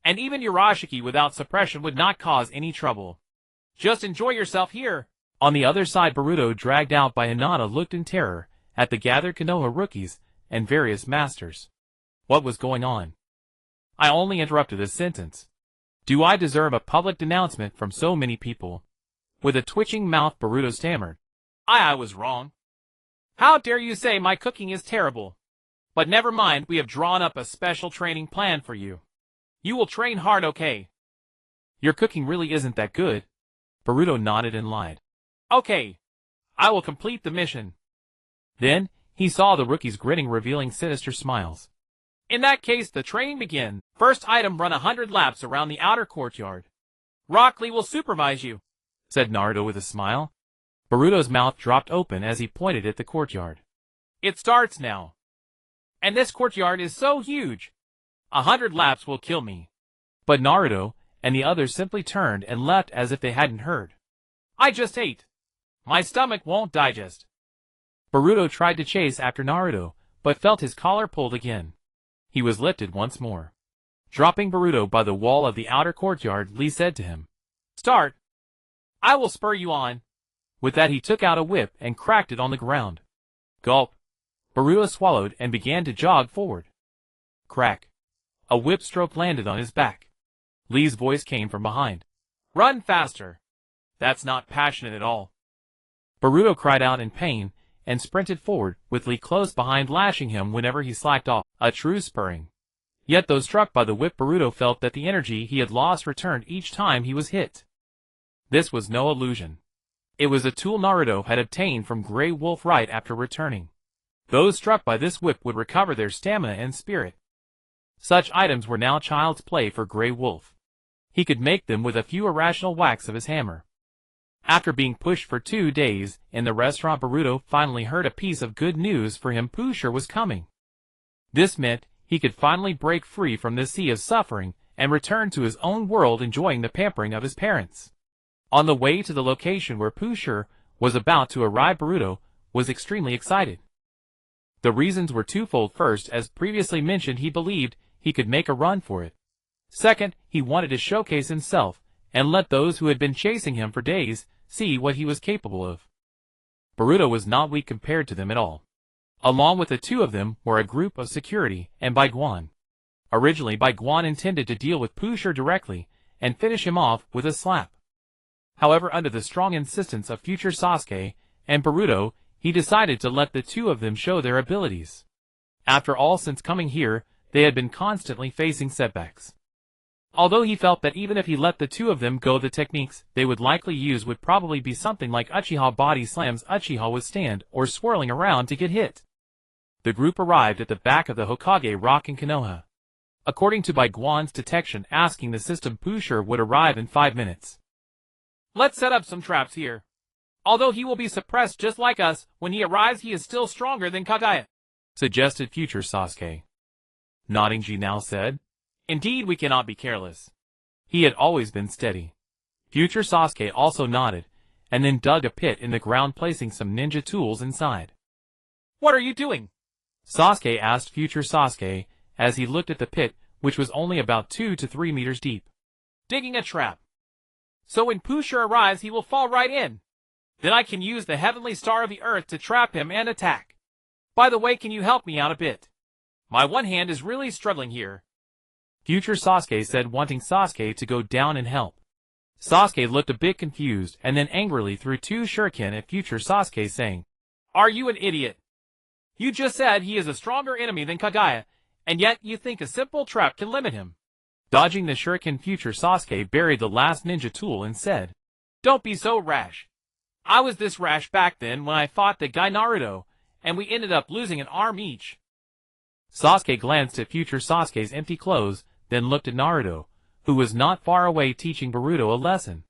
And even Urashiki without suppression would not cause any trouble. Just enjoy yourself here. On the other side, Boruto, dragged out by Hinata, looked in terror at the gathered Konoha rookies and various masters. What was going on? I only interrupted a sentence. Do I deserve a public denouncement from so many people? With a twitching mouth, Boruto stammered. I was wrong. How dare you say my cooking is terrible? But never mind, we have drawn up a special training plan for you. You will train hard, okay? Your cooking really isn't that good. Boruto nodded and lied. Okay. I will complete the mission. Then, he saw the rookies grinning, revealing sinister smiles. In that case, the training begins. First item, run 100 laps around the outer courtyard. Rock Lee will supervise you, said Naruto with a smile. Boruto's mouth dropped open as he pointed at the courtyard. It starts now. And this courtyard is so huge. 100 laps will kill me. But Naruto and the others simply turned and left as if they hadn't heard. I just ate. My stomach won't digest. Boruto tried to chase after Naruto, but felt his collar pulled again. He was lifted once more. Dropping Boruto by the wall of the outer courtyard, Lee said to him, Start. I will spur you on. With that, he took out a whip and cracked it on the ground. Gulp. Boruto swallowed and began to jog forward. Crack. A whip stroke landed on his back. Lee's voice came from behind. Run faster. That's not passionate at all. Boruto cried out in pain and sprinted forward, with Lee close behind, lashing him whenever he slacked off. A true spurring. Yet though struck by the whip, Boruto felt that the energy he had lost returned each time he was hit. This was no illusion. It was a tool Naruto had obtained from Grey Wolf right after returning. Those struck by this whip would recover their stamina and spirit. Such items were now child's play for Grey Wolf. He could make them with a few irrational whacks of his hammer. After being pushed for 2 days in the restaurant, Boruto finally heard a piece of good news for him. Pusher was coming. This meant he could finally break free from this sea of suffering and return to his own world, enjoying the pampering of his parents. On the way to the location where Pusher was about to arrive, Boruto was extremely excited. The reasons were twofold. First, as previously mentioned, he believed he could make a run for it. Second, he wanted to showcase himself and let those who had been chasing him for days see what he was capable of. Boruto was not weak compared to them at all. Along with the two of them were a group of security and Bai Guan. Originally, Bai Guan intended to deal with Pusher directly and finish him off with a slap. However, under the strong insistence of future Sasuke and Boruto, he decided to let the two of them show their abilities. After all, since coming here, they had been constantly facing setbacks. Although he felt that even if he let the two of them go, the techniques they would likely use would probably be something like Uchiha body slams, Uchiha withstand, or swirling around to get hit. The group arrived at the back of the Hokage rock in Konoha. According to Bai Guan's detection asking the system, Pusher would arrive in 5 minutes. Let's set up some traps here. Although he will be suppressed just like us, when he arrives he is still stronger than Kagaya, suggested future Sasuke. Nodding, Ji now said, Indeed, we cannot be careless. He had always been steady. Future Sasuke also nodded, and then dug a pit in the ground, placing some ninja tools inside. What are you doing? Sasuke asked future Sasuke as he looked at the pit which was only about 2 to 3 meters deep. Digging a trap. So when Pusher arrives he will fall right in. Then I can use the heavenly star of the earth to trap him and attack. By the way, can you help me out a bit? My one hand is really struggling here. Future Sasuke said, wanting Sasuke to go down and help. Sasuke looked a bit confused and then angrily threw 2 shuriken at Future Sasuke, saying, Are you an idiot? You just said he is a stronger enemy than Kagaya, and yet you think a simple trap can limit him. Dodging the shuriken, Future Sasuke buried the last ninja tool and said, Don't be so rash. I was this rash back then when I fought the guy Naruto, and we ended up losing an arm each. Sasuke glanced at Future Sasuke's empty clothes, then looked at Naruto, who was not far away teaching Boruto a lesson.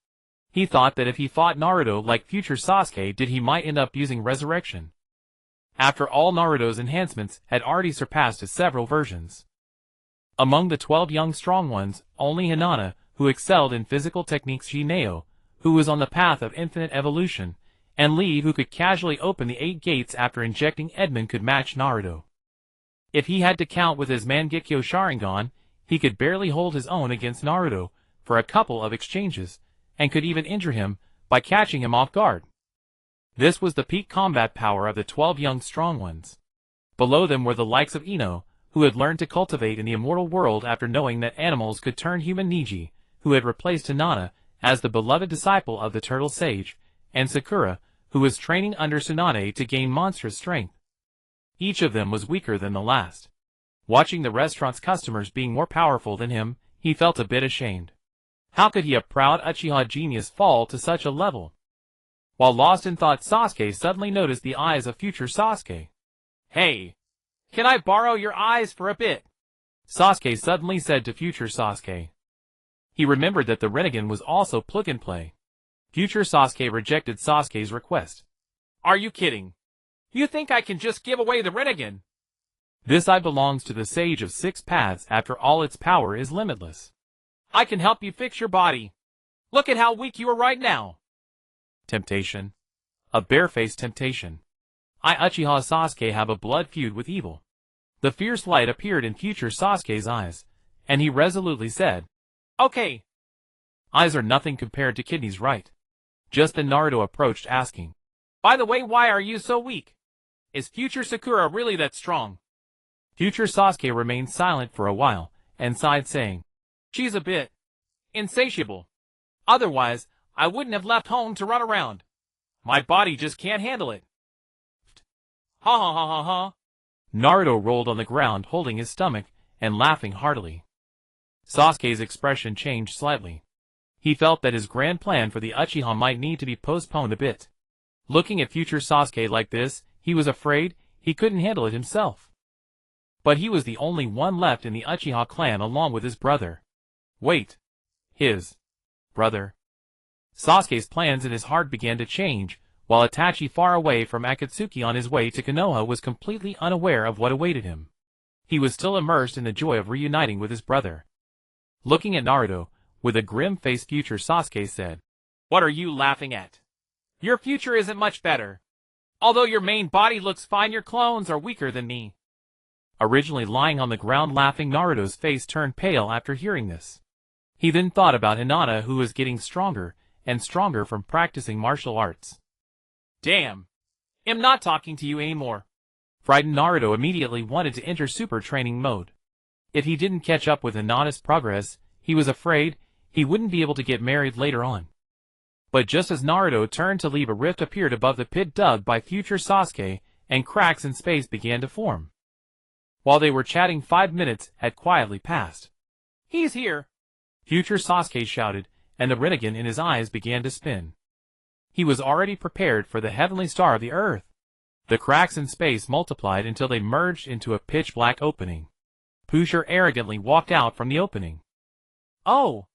He thought that if he fought Naruto like Future Sasuke did, he might end up using resurrection. After all, Naruto's enhancements had already surpassed his several versions. Among the 12 young strong ones, only Hinata, who excelled in physical techniques, Shineo, who was on the path of infinite evolution, and Lee, who could casually open the 8 gates after injecting Edmund, could match Naruto. If he had to count with his Mangekyo Sharingan, he could barely hold his own against Naruto for a couple of exchanges, and could even injure him by catching him off guard. This was the peak combat power of the 12 young strong ones. Below them were the likes of Ino, who had learned to cultivate in the immortal world after knowing that animals could turn human, Neji, who had replaced Hinata as the beloved disciple of the Turtle Sage, and Sakura, who was training under Tsunade to gain monstrous strength. Each of them was weaker than the last. Watching the restaurant's customers being more powerful than him, he felt a bit ashamed. How could he, a proud Uchiha genius, fall to such a level? While lost in thought, Sasuke suddenly noticed the eyes of Future Sasuke. Hey! Can I borrow your eyes for a bit? Sasuke suddenly said to Future Sasuke. He remembered that the Rinnegan was also plug-and-play. Future Sasuke rejected Sasuke's request. Are you kidding? You think I can just give away the Rinnegan? This eye belongs to the Sage of 6 Paths. After all, its power is limitless. I can help you fix your body. Look at how weak you are right now. Temptation. A barefaced temptation. I, Uchiha Sasuke, have a blood feud with evil. The fierce light appeared in Future Sasuke's eyes, and he resolutely said, Okay. Eyes are nothing compared to kidneys, right? Just then Naruto approached, asking, By the way, why are you so weak? Is Future Sakura really that strong? Future Sasuke remained silent for a while, and sighed, saying, She's a bit insatiable. Otherwise, I wouldn't have left home to run around. My body just can't handle it. Ha ha ha ha ha. Naruto rolled on the ground holding his stomach and laughing heartily. Sasuke's expression changed slightly. He felt that his grand plan for the Uchiha might need to be postponed a bit. Looking at Future Sasuke like this, he was afraid he couldn't handle it himself. But he was the only one left in the Uchiha clan along with his brother. Wait. His brother. Sasuke's plans in his heart began to change, while Itachi, far away from Akatsuki on his way to Konoha, was completely unaware of what awaited him. He was still immersed in the joy of reuniting with his brother. Looking at Naruto, with a grim face, Future Sasuke said, What are you laughing at? Your future isn't much better. Although your main body looks fine, your clones are weaker than me. Originally lying on the ground laughing, Naruto's face turned pale after hearing this. He then thought about Hinata, who was getting stronger and stronger from practicing martial arts. Damn. I'm not talking to you anymore. Frightened, Naruto immediately wanted to enter super training mode. If he didn't catch up with Hinata's progress, he was afraid he wouldn't be able to get married later on. But just as Naruto turned to leave, a rift appeared above the pit dug by Future Sasuke, and cracks in space began to form. While they were chatting, 5 minutes had quietly passed. He's here! Future Sasuke shouted, and the Rinnegan in his eyes began to spin. He was already prepared for the heavenly star of the earth. The cracks in space multiplied until they merged into a pitch-black opening. Pusher arrogantly walked out from the opening. Oh!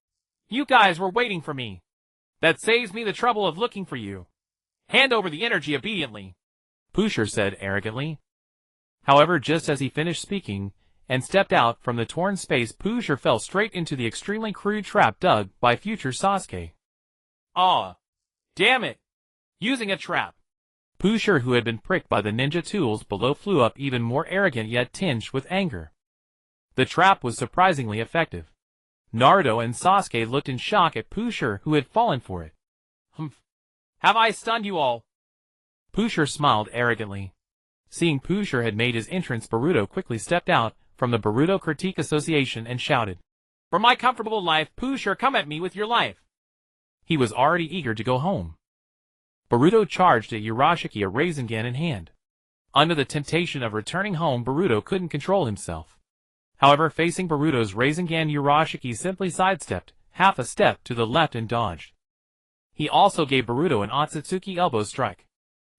You guys were waiting for me. That saves me the trouble of looking for you. Hand over the energy obediently, Pusher said arrogantly. However, just as he finished speaking and stepped out from the torn space, Pusher fell straight into the extremely crude trap dug by Future Sasuke. Aw! Damn it! Using a trap. Pusher, who had been pricked by the ninja tools below, flew up even more arrogant yet tinged with anger. The trap was surprisingly effective. Naruto and Sasuke looked in shock at Pusher, who had fallen for it. Humph. Have I stunned you all? Pusher smiled arrogantly. Seeing Pusher had made his entrance, Boruto quickly stepped out from the Boruto Critique Association and shouted, "For my comfortable life, Pusher, come at me with your life." He was already eager to go home. Boruto charged at Urashiki, a Rasengan in hand. Under the temptation of returning home, Boruto couldn't control himself. However, facing Boruto's Rasengan, Urashiki simply sidestepped half a step to the left and dodged. He also gave Boruto an Akatsuki elbow strike.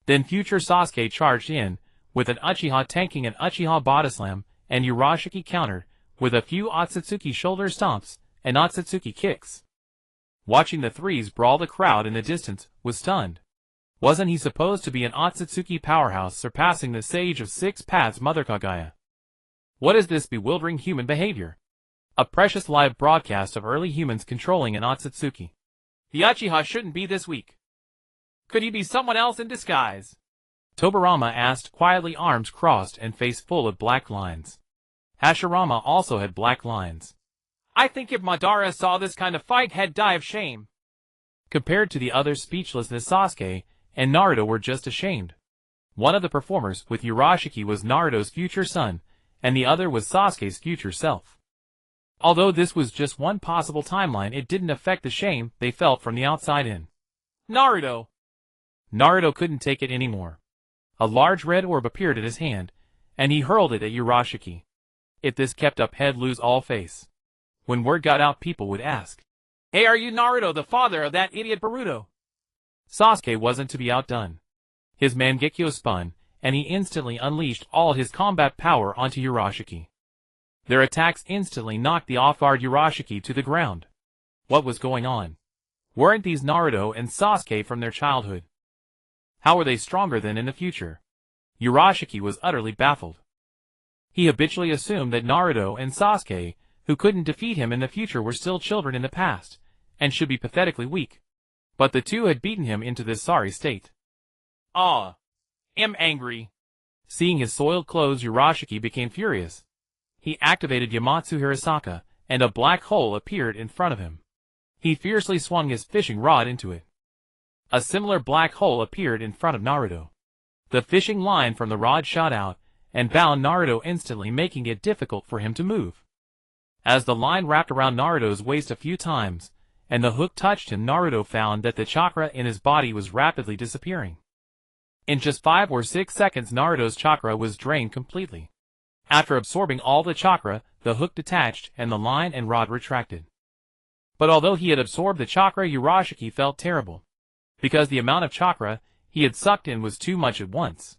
Then future Sasuke charged in, with an Uchiha tanking an Uchiha body slam, and Urashiki countered with a few Akatsuki shoulder stomps and Akatsuki kicks. Watching the threes brawl, the crowd in the distance was stunned. Wasn't he supposed to be an Akatsuki powerhouse surpassing the Sage of Six Paths Mother Kagaya? What is this bewildering human behavior? A precious live broadcast of early humans controlling an Akatsuki. The Uchiha shouldn't be this weak. Could he be someone else in disguise? Tobirama asked, quietly, arms crossed and face full of black lines. Hashirama also had black lines. I think if Madara saw this kind of fight, he'd die of shame. Compared to the others, speechlessness, Sasuke and Naruto were just ashamed. One of the performers with Urashiki was Naruto's future son, and the other was Sasuke's future self. Although this was just one possible timeline, it didn't affect the shame they felt from the outside in. Naruto couldn't take it anymore. A large red orb appeared at his hand, and he hurled it at Urashiki. If this kept up, he'd lose all face. When word got out, people would ask, "Hey, are you Naruto, the father of that idiot Boruto?" Sasuke wasn't to be outdone. His Mangekyo spun, and he instantly unleashed all his combat power onto Urashiki. Their attacks instantly knocked the off-guard Urashiki to the ground. What was going on? Weren't these Naruto and Sasuke from their childhood? How were they stronger than in the future? Urashiki was utterly baffled. He habitually assumed that Naruto and Sasuke, who couldn't defeat him in the future, were still children in the past, and should be pathetically weak. But the two had beaten him into this sorry state. I'm angry. Seeing his soiled clothes, Urashiki became furious. He activated Yamatsu Hirasaka, and a black hole appeared in front of him. He fiercely swung his fishing rod into it. A similar black hole appeared in front of Naruto. The fishing line from the rod shot out, and bound Naruto instantly, making it difficult for him to move. As the line wrapped around Naruto's waist a few times, and the hook touched him, Naruto found that the chakra in his body was rapidly disappearing. In just 5 or 6 seconds, Naruto's chakra was drained completely. After absorbing all the chakra, the hook detached and the line and rod retracted. But although he had absorbed the chakra, Urashiki felt terrible, because the amount of chakra he had sucked in was too much at once.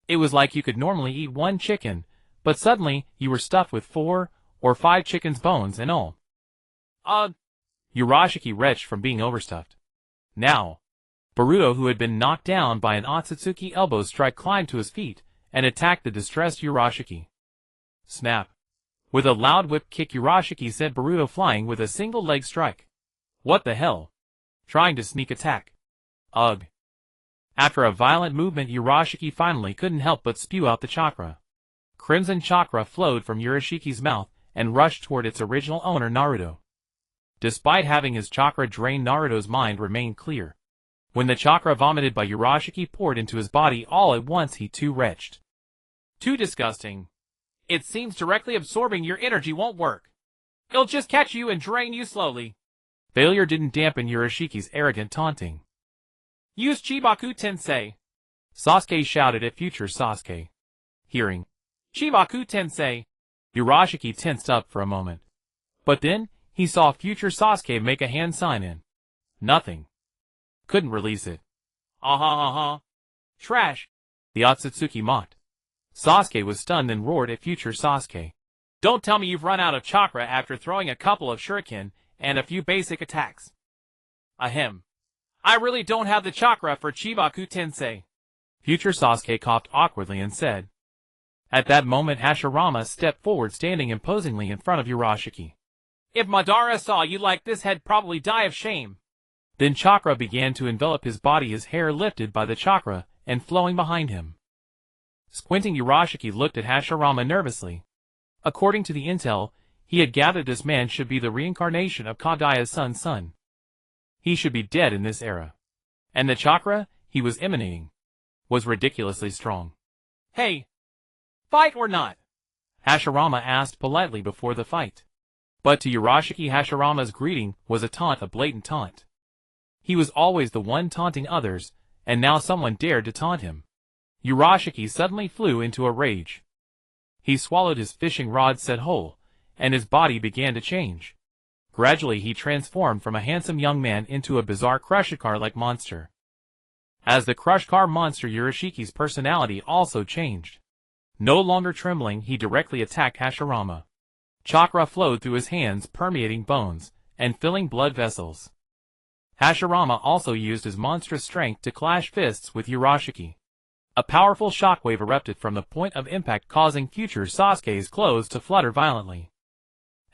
It was like you could normally eat 1 chicken, but suddenly you were stuffed with 4 or 5 chickens' bones and all. Urashiki retched from being overstuffed. Now, Boruto, who had been knocked down by an Akatsuki elbow strike, climbed to his feet and attacked the distressed Urashiki. Snap! With a loud whip kick, Urashiki sent Boruto flying with a single leg strike. What the hell? Trying to sneak attack. Ugh. After a violent movement, Urashiki finally couldn't help but spew out the chakra. Crimson chakra flowed from Urashiki's mouth and rushed toward its original owner, Naruto. Despite having his chakra drained, Naruto's mind remained clear. When the chakra vomited by Urashiki poured into his body all at once, he too retched. Too disgusting. It seems directly absorbing your energy won't work. It'll just catch you and drain you slowly. Failure didn't dampen Urashiki's arrogant taunting. Use Chibaku Tensei. Sasuke shouted at future Sasuke. Hearing Chibaku Tensei, Urashiki tensed up for a moment. But then, he saw future Sasuke make a hand sign in. Nothing. Couldn't release it. Trash. The Akatsuki mocked. Sasuke was stunned and roared at future Sasuke. Don't tell me you've run out of chakra after throwing a couple of shuriken and a few basic attacks. Ahem. I really don't have the chakra for Chibaku Tensei. Future Sasuke coughed awkwardly and said. At that moment, Hashirama stepped forward, standing imposingly in front of Urashiki. If Madara saw you like this, he'd probably die of shame. Then chakra began to envelop his body, his hair lifted by the chakra and flowing behind him. Squinting, Urashiki looked at Hashirama nervously. According to the intel, he had gathered, this man should be the reincarnation of Kagaya's son's son. He should be dead in this era. And the chakra he was emanating was ridiculously strong. Hey! Fight or not? Hashirama asked politely before the fight. But to Urashiki, Hashirama's greeting was a taunt, a blatant taunt. He was always the one taunting others, and now someone dared to taunt him. Urashiki suddenly flew into a rage. He swallowed his fishing rod set whole, and his body began to change. Gradually he transformed from a handsome young man into a bizarre Crushcar-like monster. As the Crushcar monster, Urashiki's personality also changed. No longer trembling, he directly attacked Hashirama. Chakra flowed through his hands, permeating bones, and filling blood vessels. Hashirama also used his monstrous strength to clash fists with Urashiki. A powerful shockwave erupted from the point of impact, causing future Sasuke's clothes to flutter violently.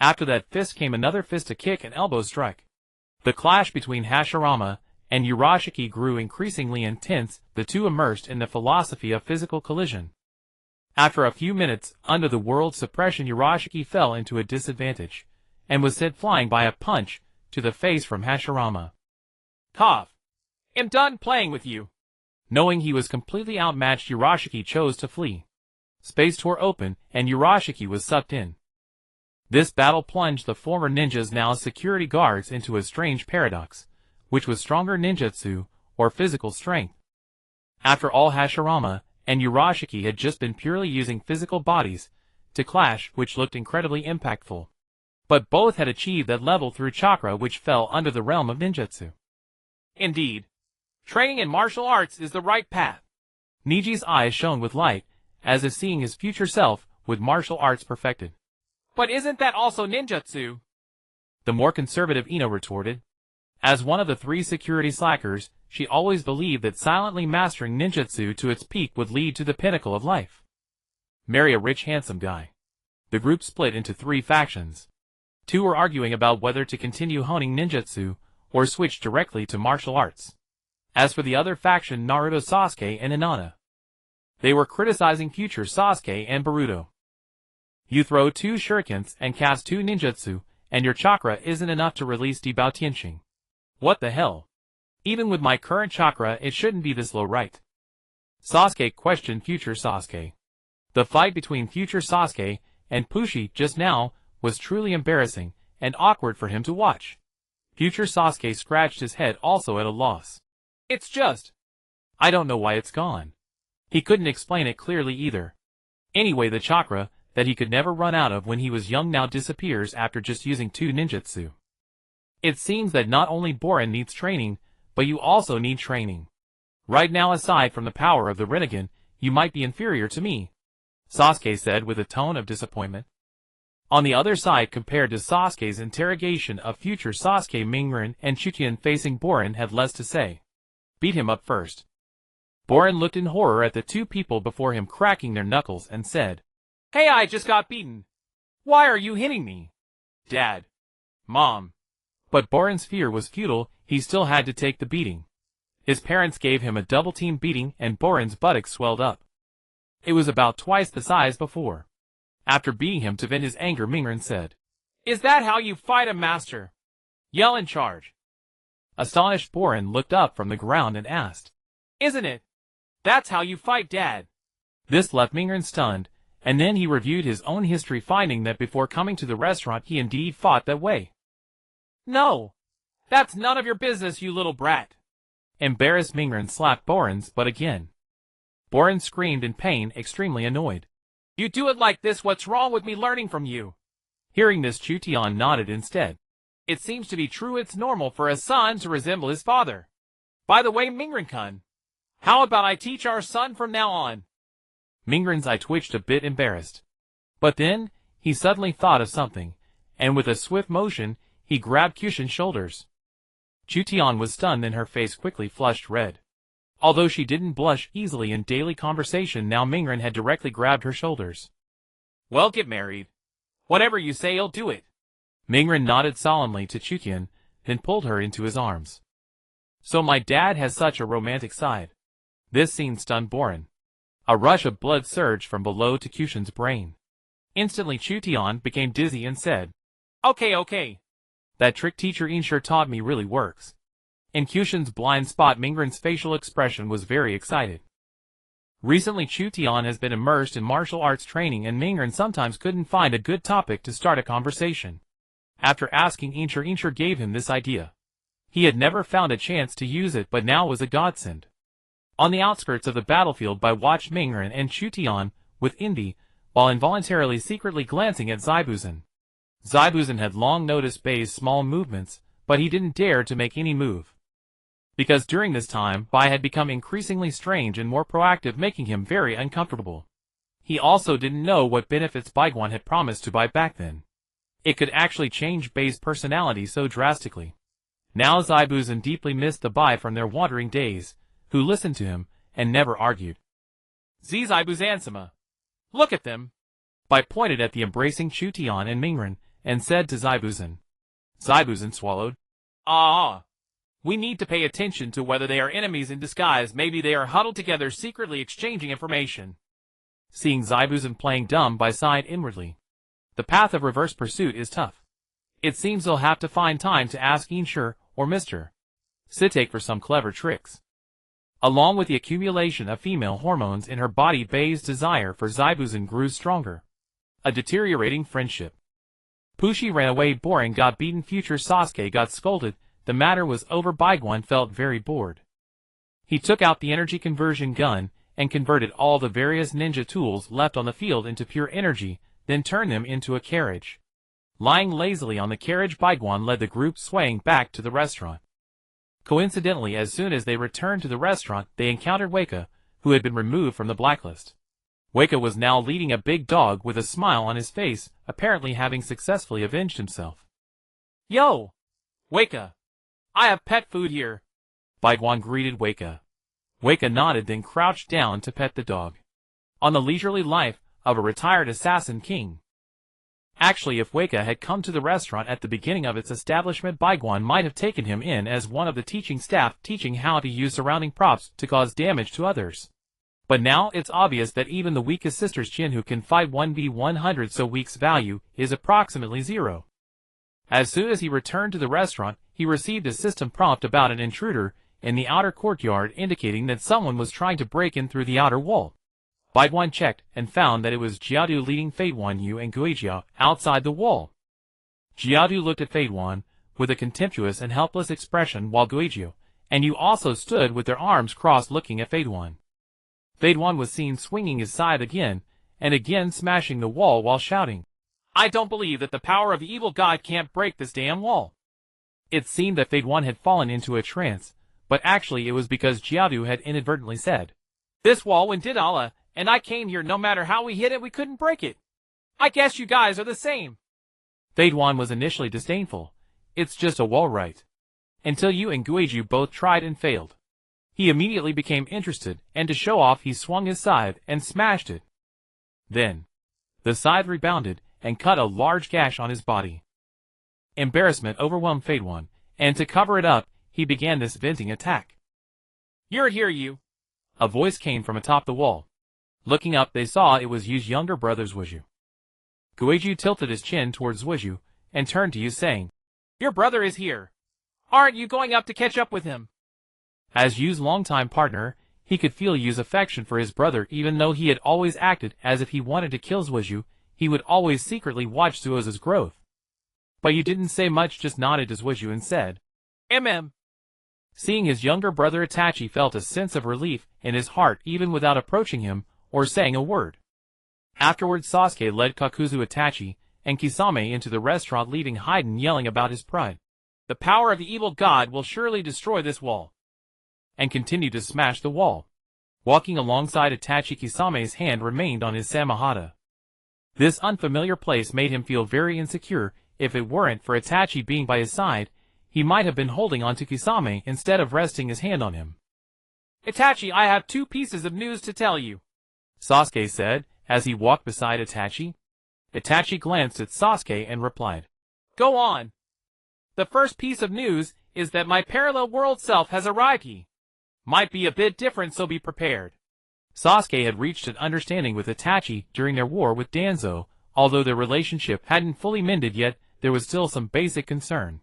After that fist came another fist, a kick, and elbow strike. The clash between Hashirama and Urashiki grew increasingly intense, the two immersed in the philosophy of physical collision. After a few minutes, under the world suppression, Urashiki fell into a disadvantage, and was sent flying by a punch to the face from Hashirama. Cough. I'm done playing with you. Knowing he was completely outmatched, Urashiki chose to flee. Space tore open, and Urashiki was sucked in. This battle plunged the former ninjas, now security guards, into a strange paradox, which was stronger ninjutsu, or physical strength. After all, Hashirama and Urashiki had just been purely using physical bodies to clash, which looked incredibly impactful. But both had achieved that level through chakra, which fell under the realm of ninjutsu. Indeed. Training in martial arts is the right path. Niji's eyes shone with light, as if seeing his future self with martial arts perfected. But isn't that also ninjutsu? The more conservative Ino retorted. As one of the three security slackers, she always believed that silently mastering ninjutsu to its peak would lead to the pinnacle of life. Marry a rich, handsome guy. The group split into three factions. Two were arguing about whether to continue honing ninjutsu or switch directly to martial arts. As for the other faction, Naruto, Sasuke, and Hinata, they were criticizing future Sasuke and Boruto. You throw 2 shurikens and cast 2 ninjutsu, and your chakra isn't enough to release Dibao Tianxing. What the hell? Even with my current chakra, it shouldn't be this low, right? Sasuke questioned future Sasuke. The fight between future Sasuke and Pushi just now was truly embarrassing and awkward for him to watch. Future Sasuke scratched his head, also at a loss. It's just, I don't know why it's gone. He couldn't explain it clearly either. Anyway, the chakra that he could never run out of when he was young now disappears after just using 2 ninjutsu. It seems that not only Borin needs training, but you also need training. Right now, aside from the power of the Rinnegan, you might be inferior to me, Sasuke said with a tone of disappointment. On the other side, compared to Sasuke's interrogation of future Sasuke, Mingren and Chutian facing Borin had less to say. Beat him up first. Borin looked in horror at the 2 people before him, cracking their knuckles, and said, Hey, I just got beaten. Why are you hitting me? Dad. Mom. But Borin's fear was futile, he still had to take the beating. His parents gave him a double-team beating, and Borin's buttocks swelled up. It was about twice the size before. After beating him to vent his anger, Mingren said, Is that how you fight a master? Yell and charge. Astonished, Borin looked up from the ground and asked, Isn't it? That's how you fight, Dad. This left Mingren stunned, and then he reviewed his own history, finding that before coming to the restaurant he indeed fought that way. No. That's none of your business, you little brat. Embarrassed, Mingren slapped Borin's butt again. Borin screamed in pain, extremely annoyed. You do it like this, what's wrong with me learning from you? Hearing this, Chutian nodded instead. It seems to be true, it's normal for a son to resemble his father. By the way, Mingren-kun, how about I teach our son from now on? Mingren's eye twitched, a bit embarrassed. But then, he suddenly thought of something, and with a swift motion, he grabbed Kyushin's shoulders. Chutian was stunned, then her face quickly flushed red. Although she didn't blush easily in daily conversation, now Mingren had directly grabbed her shoulders. Well, get married. Whatever you say, I'll do it. Mingren nodded solemnly to Chutian, then pulled her into his arms. So my dad has such a romantic side. This scene stunned Borin. A rush of blood surged from below to Kyushin's brain. Instantly Chutian became dizzy and said, Okay. "That trick teacher Insure taught me really works." In Kyushin's blind spot, Mingren's facial expression was very excited. Recently Chutian has been immersed in martial arts training and Mingren sometimes couldn't find a good topic to start a conversation. After asking Insure gave him this idea. He had never found a chance to use it but now was a godsend. On the outskirts of the battlefield Bai watched Mingren and Chutian with Indi, while involuntarily secretly glancing at Zaibuzan. Zaibuzan had long noticed Bai's small movements, but he didn't dare to make any move. Because during this time, Bai had become increasingly strange and more proactive, making him very uncomfortable. He also didn't know what benefits Bai Guan had promised to Bai back then. It could actually change Bai's personality so drastically. Now Zaibuzan deeply missed the Bai from their wandering days, who listened to him and never argued. Zaibuzan-sama. Look at them. Bai pointed at the embracing Chutian and Mingren and said to Zaibuzan. Zaibuzan swallowed. We need to pay attention to whether they are enemies in disguise. Maybe they are huddled together secretly exchanging information. Seeing Zaibuzan playing dumb, Bai sighed inwardly. The path of reverse pursuit is tough. It seems they'll have to find time to ask Insure or Mr. Sitake for some clever tricks. Along with the accumulation of female hormones in her body, Bai's desire for Zaibuzan grew stronger. A deteriorating friendship. Pushi ran away. Boring got beaten. Future Sasuke got scolded. The matter was over. Bai Guan felt very bored. He took out the energy conversion gun and converted all the various ninja tools left on the field into pure energy, then turned them into a carriage. Lying lazily on the carriage, Bai Guan led the group swaying back to the restaurant. Coincidentally, as soon as they returned to the restaurant, they encountered Weka, who had been removed from the blacklist. Weka was now leading a big dog with a smile on his face, apparently having successfully avenged himself. Yo! Weka! I have pet food here. Bai Guan greeted Weka. Weka nodded, then crouched down to pet the dog. On the leisurely life of a retired assassin king. Actually, if Weka had come to the restaurant at the beginning of its establishment, Bai Guan might have taken him in as one of the teaching staff, teaching how to use surrounding props to cause damage to others. But now it's obvious that even the weakest sister's Chin, who can fight 1v100, so weak's value is approximately 0. As soon as he returned to the restaurant, he received a system prompt about an intruder in the outer courtyard, indicating that someone was trying to break in through the outer wall. Bai Guan checked and found that it was Jiadu leading Feiduan Yu and Guijiao outside the wall. Jiadu looked at Feiduan with a contemptuous and helpless expression, while Guijiao and Yu also stood with their arms crossed looking at Feiduan. Feiduan was seen swinging his scythe again and again, smashing the wall while shouting, I don't believe that the power of the evil god can't break this damn wall. It seemed that Feiduan had fallen into a trance, but actually it was because Jiadu had inadvertently said, This wall went did Allah, and I came here. No matter how we hit it, we couldn't break it. I guess you guys are the same. Feiduan was initially disdainful. It's just a wall, right? Until you and Guiju both tried and failed. He immediately became interested, and to show off he swung his scythe and smashed it. Then, the scythe rebounded and cut a large gash on his body. Embarrassment overwhelmed Feiduan, and to cover it up, he began this venting attack. You're here, you. A voice came from atop the wall. Looking up, they saw it was Yu's younger brother Zhuizhu. Guiju tilted his chin towards Zhuizhu and turned to Yu, saying, Your brother is here. Aren't you going up to catch up with him? As Yu's longtime partner, he could feel Yu's affection for his brother. Even though he had always acted as if he wanted to kill Zhuizhu, he would always secretly watch Zhuizhu's growth. But Yu didn't say much, just nodded to Zhuizhu and said, Seeing his younger brother Itachi felt a sense of relief in his heart even without approaching him or saying a word. Afterwards, Sasuke led Kakuzu, Itachi, and Kisame into the restaurant, leaving Haiden yelling about his pride. The power of the evil god will surely destroy this wall. And continued to smash the wall. Walking alongside Itachi, Kisame's hand remained on his samahata. This unfamiliar place made him feel very insecure. If it weren't for Itachi being by his side, he might have been holding on to Kisame instead of resting his hand on him. Itachi, I have 2 pieces of news to tell you, Sasuke said, as he walked beside Itachi. Itachi glanced at Sasuke and replied, Go on. The first piece of news is that my parallel world self has arrived. He might be a bit different, so be prepared. Sasuke had reached an understanding with Itachi during their war with Danzo, Although their relationship hadn't fully mended yet, there was still some basic concern.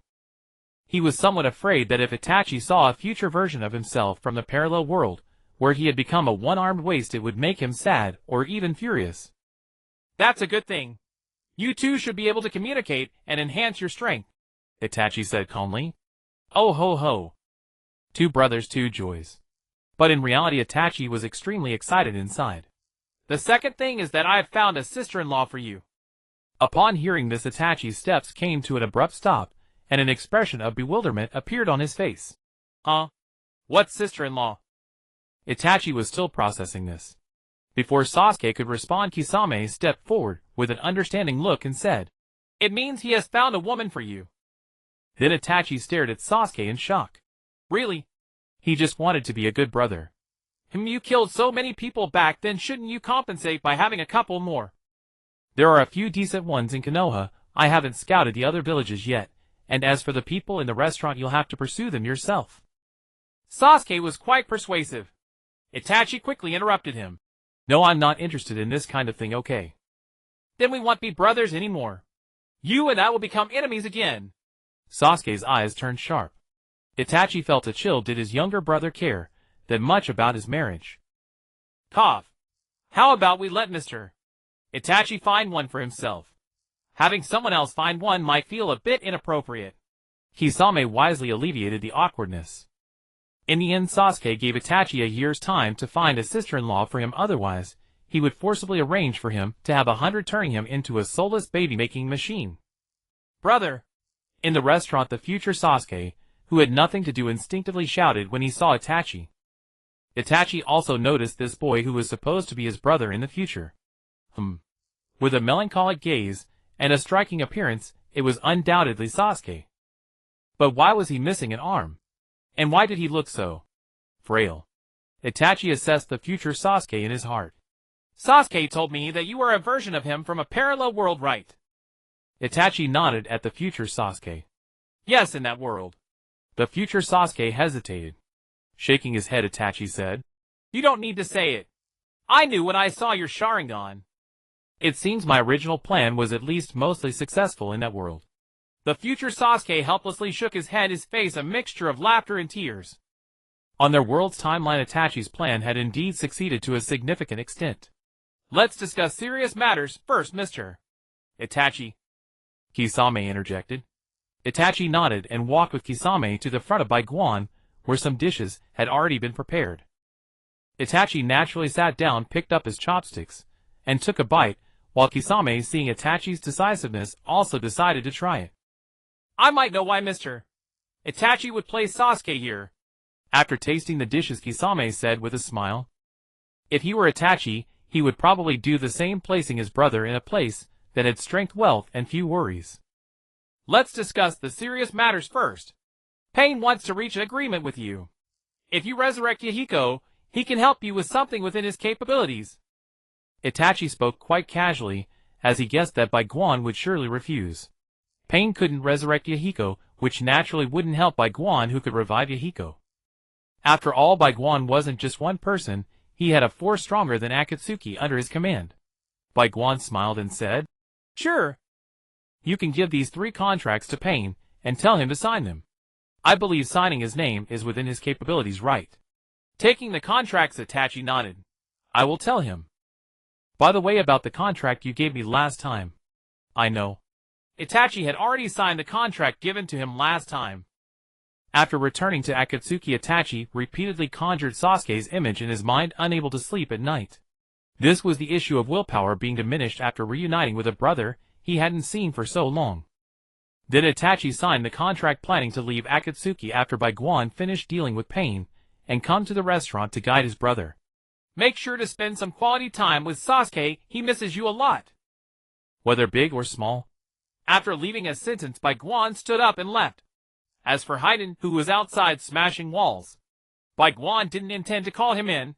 He was somewhat afraid that if Itachi saw a future version of himself from the parallel world, where he had become a one-armed waste, it would make him sad or even furious. That's a good thing. You two should be able to communicate and enhance your strength, Itachi said calmly. Oh ho ho. Two brothers, two joys. But in reality Itachi was extremely excited inside. The second thing is that I have found a sister-in-law for you. Upon hearing this, Itachi's steps came to an abrupt stop, and an expression of bewilderment appeared on his face. Huh? What sister-in-law? Itachi was still processing this. Before Sasuke could respond, Kisame stepped forward with an understanding look and said, It means he has found a woman for you. Then Itachi stared at Sasuke in shock. Really? He just wanted to be a good brother. You killed so many people back then, shouldn't you compensate by having a couple more? There are a few decent ones in Konoha. I haven't scouted the other villages yet, and as for the people in the restaurant, you'll have to pursue them yourself. Sasuke was quite persuasive. Itachi quickly interrupted him. No, I'm not interested in this kind of thing, okay? Then we won't be brothers anymore. You and I will become enemies again. Sasuke's eyes turned sharp. Itachi felt a chill. Did his younger brother care that much about his marriage? Cough. How about we let Mr. Itachi find one for himself? Having someone else find one might feel a bit inappropriate. Kisame wisely alleviated the awkwardness. In the end, Sasuke gave Itachi a year's time to find a sister-in-law for him, otherwise, he would forcibly arrange for him to have 100, turning him into a soulless baby-making machine. Brother! In the restaurant, the future Sasuke, who had nothing to do, instinctively shouted when he saw Itachi. Itachi also noticed this boy who was supposed to be his brother in the future. With a melancholic gaze and a striking appearance, it was undoubtedly Sasuke. But why was he missing an arm? And why did he look so frail? Itachi assessed the future Sasuke in his heart. Sasuke told me that you are a version of him from a parallel world, right? Itachi nodded at the future Sasuke. Yes, in that world. The future Sasuke hesitated. Shaking his head, Itachi said, You don't need to say it. I knew when I saw your Sharingan. It seems my original plan was at least mostly successful in that world. The future Sasuke helplessly shook his head, his face a mixture of laughter and tears. On their world's timeline, Itachi's plan had indeed succeeded to a significant extent. Let's discuss serious matters first, Mr. Itachi. Kisame interjected. Itachi nodded and walked with Kisame to the front of Bai Guan, where some dishes had already been prepared. Itachi naturally sat down, picked up his chopsticks, and took a bite, while Kisame, seeing Itachi's decisiveness, also decided to try it. I might know why Mr. Itachi would place Sasuke here. After tasting the dishes, Kisame said with a smile. If he were Itachi, he would probably do the same, placing his brother in a place that had strength, wealth, and few worries. Let's discuss the serious matters first. Pain wants to reach an agreement with you. If you resurrect Yahiko, he can help you with something within his capabilities. Itachi spoke quite casually, as he guessed that Bai Guan would surely refuse. Pain couldn't resurrect Yahiko, which naturally wouldn't help Bai Guan, who could revive Yahiko. After all, Bai Guan wasn't just one person, he had a force stronger than Akatsuki under his command. Bai Guan smiled and said, Sure. You can give these 3 contracts to Pain, and tell him to sign them. I believe signing his name is within his capabilities, right? Taking the contracts, Itachi nodded. I will tell him. By the way, about the contract you gave me last time. I know. Itachi had already signed the contract given to him last time. After returning to Akatsuki, Itachi repeatedly conjured Sasuke's image in his mind, unable to sleep at night. This was the issue of willpower being diminished after reuniting with a brother he hadn't seen for so long. Then Itachi signed the contract, planning to leave Akatsuki after Bai Guan finished dealing with Pain, and come to the restaurant to guide his brother. Make sure to spend some quality time with Sasuke, he misses you a lot. Whether big or small. After leaving a sentence, Bai Guan stood up and left. As for Haiden, who was outside smashing walls, Bai Guan didn't intend to call him in.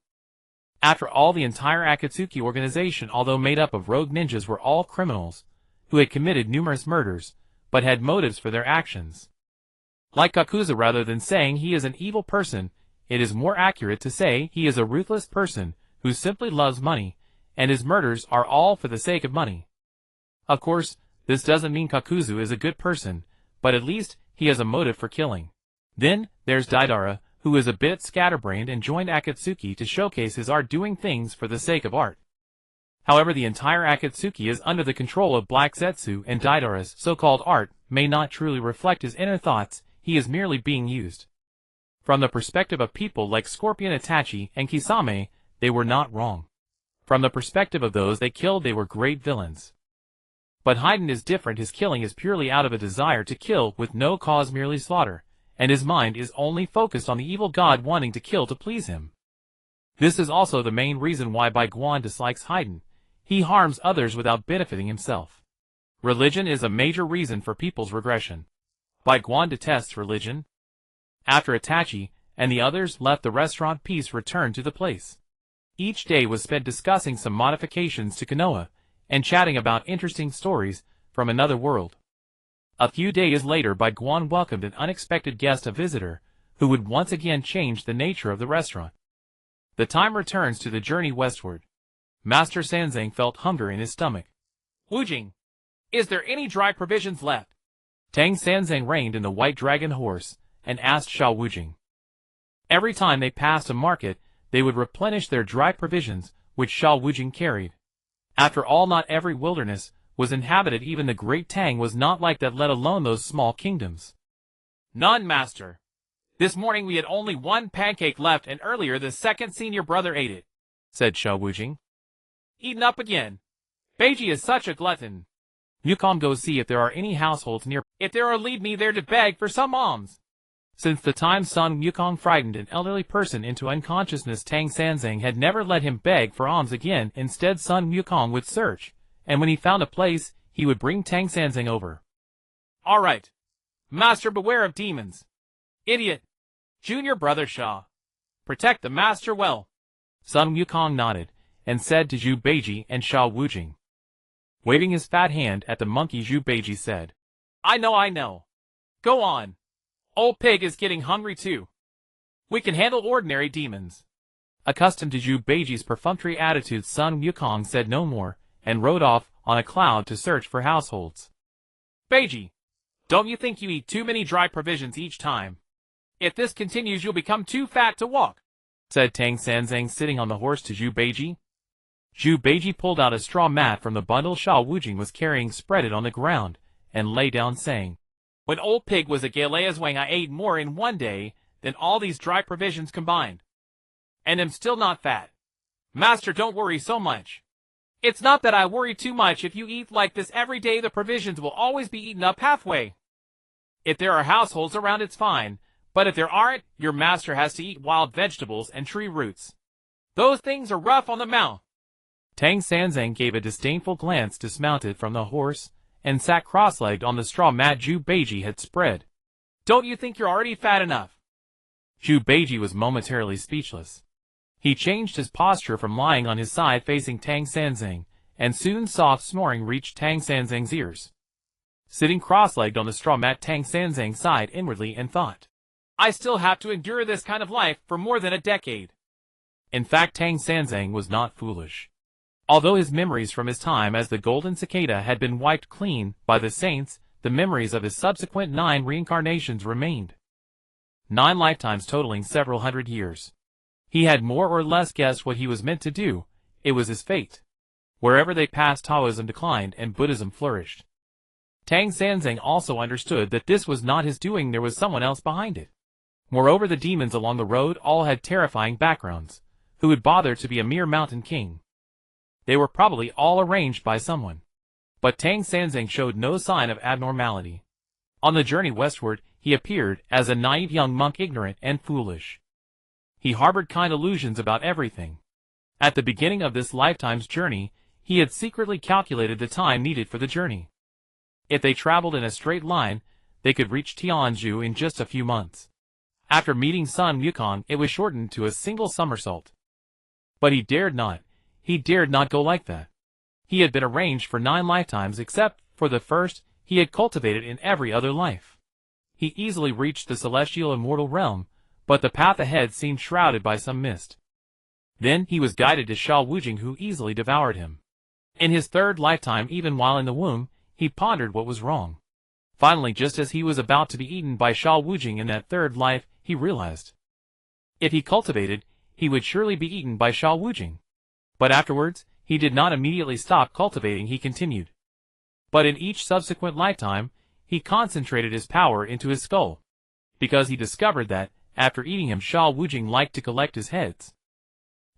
After all, the entire Akatsuki organization, although made up of rogue ninjas, were all criminals, who had committed numerous murders, but had motives for their actions. Like Kakuza, rather than saying he is an evil person, it is more accurate to say he is a ruthless person who simply loves money, and his murders are all for the sake of money. Of course, this doesn't mean Kakuzu is a good person, but at least he has a motive for killing. Then, there's Deidara, who is a bit scatterbrained and joined Akatsuki to showcase his art doing things for the sake of art. However, the entire Akatsuki is under the control of Black Zetsu, and Deidara's so-called art may not truly reflect his inner thoughts, he is merely being used. From the perspective of people like Scorpion Itachi and Kisame, they were not wrong. From the perspective of those they killed, they were great villains. But Haydn is different. His killing is purely out of a desire to kill with no cause, merely slaughter, and his mind is only focused on the evil god wanting to kill to please him. This is also the main reason why Bai Guan dislikes Haydn. He harms others without benefiting himself. Religion is a major reason for people's regression. Bai Guan detests religion. After Itachi and the others left the restaurant, peace returned to the place. Each day was spent discussing some modifications to Konoha and chatting about interesting stories from another world. A few days later, Bai Guan welcomed an unexpected guest, a visitor, who would once again change the nature of the restaurant. The time returns to the journey westward. Master Sanzang felt hunger in his stomach. Wujing, is there any dry provisions left? Tang Sanzang reined in the white dragon horse and asked Xiao Wujing. Every time they passed a market, they would replenish their dry provisions, which Xiao Wujing carried. After all, not every wilderness was inhabited. Even the great Tang was not like that, let alone those small kingdoms. None, master. This morning we had only one pancake left, and earlier the second senior brother ate it, said Xiao Wujing. Eaten up again. Beiji is such a glutton. Yukon, go see if there are any households near. If there are, lead me there to beg for some alms. Since the time Sun Wukong frightened an elderly person into unconsciousness, Tang Sanzang had never let him beg for alms again. Instead, Sun Wukong would search, and when he found a place, he would bring Tang Sanzang over. All right. Master, beware of demons. Idiot. Junior brother Shaw. Protect the master well. Sun Wukong nodded and said to Zhu Beiji and Xiao Wujing. Waving his fat hand at the monkey, Zhu Beiji said, I know. Go on. Old Pig is getting hungry too. We can handle ordinary demons. Accustomed to Zhu Beiji's perfunctory attitude, Sun Wukong said no more and rode off on a cloud to search for households. Beiji, don't you think you eat too many dry provisions each time? If this continues, you'll become too fat to walk, said Tang Sanzang, sitting on the horse to Zhu Beiji. Zhu Beiji pulled out a straw mat from the bundle Xiao Wujing was carrying, spread it on the ground, and lay down, saying, When Old Pig was a Galea's Wang, I ate more in one day than all these dry provisions combined. And am still not fat. Master, don't worry so much. It's not that I worry too much. If you eat like this every day, the provisions will always be eaten up halfway. If there are households around, it's fine, but if there aren't, your master has to eat wild vegetables and tree roots. Those things are rough on the mouth. Tang Sanzang gave a disdainful glance, dismounted from the horse, and sat cross-legged on the straw mat Zhu Beiji had spread. Don't you think you're already fat enough? Zhu Beiji was momentarily speechless. He changed his posture from lying on his side facing Tang Sanzang, and soon soft snoring reached Tang Sanzang's ears. Sitting cross-legged on the straw mat, Tang Sanzang sighed inwardly and thought, I still have to endure this kind of life for more than a decade. In fact, Tang Sanzang was not foolish. Although his memories from his time as the Golden Cicada had been wiped clean by the saints, the memories of his subsequent 9 reincarnations remained. 9 lifetimes totaling several hundred years. He had more or less guessed what he was meant to do. It was his fate. Wherever they passed, Taoism declined and Buddhism flourished. Tang Sanzang also understood that this was not his doing, there was someone else behind it. Moreover, the demons along the road all had terrifying backgrounds. Who would bother to be a mere mountain king? They were probably all arranged by someone. But Tang Sanzang showed no sign of abnormality. On the journey westward, he appeared as a naive young monk, ignorant and foolish. He harbored kind illusions about everything. At the beginning of this lifetime's journey, he had secretly calculated the time needed for the journey. If they traveled in a straight line, they could reach Tianzhu in just a few months. After meeting Sun Wukong, it was shortened to a single somersault. But he dared not go like that. He had been arranged for 9 lifetimes, except for the first he had cultivated in every other life. He easily reached the celestial immortal realm, but the path ahead seemed shrouded by some mist. Then he was guided to Xiao Wujing, who easily devoured him. In his third lifetime, even while in the womb, he pondered what was wrong. Finally, just as he was about to be eaten by Sha Wujing in that third life, he realized. If he cultivated, he would surely be eaten by Sha Wujing. But afterwards, he did not immediately stop cultivating, he continued. But in each subsequent lifetime, he concentrated his power into his skull. Because he discovered that, after eating him, Sha Wujing liked to collect his heads.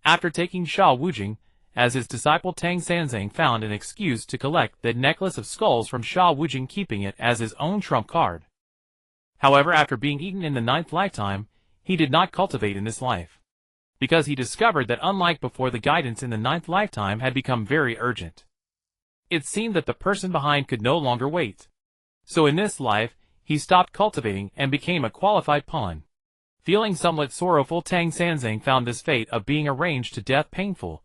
After taking Sha Wujing, as his disciple Tang Sanzang found an excuse to collect that necklace of skulls from Sha Wujing, keeping it as his own trump card. However, after being eaten in the 9th lifetime, he did not cultivate in this life. Because he discovered that unlike before, the guidance in the 9th lifetime had become very urgent. It seemed that the person behind could no longer wait. So in this life, he stopped cultivating and became a qualified pawn. Feeling somewhat sorrowful, Tang Sanzang found this fate of being arranged to death painful,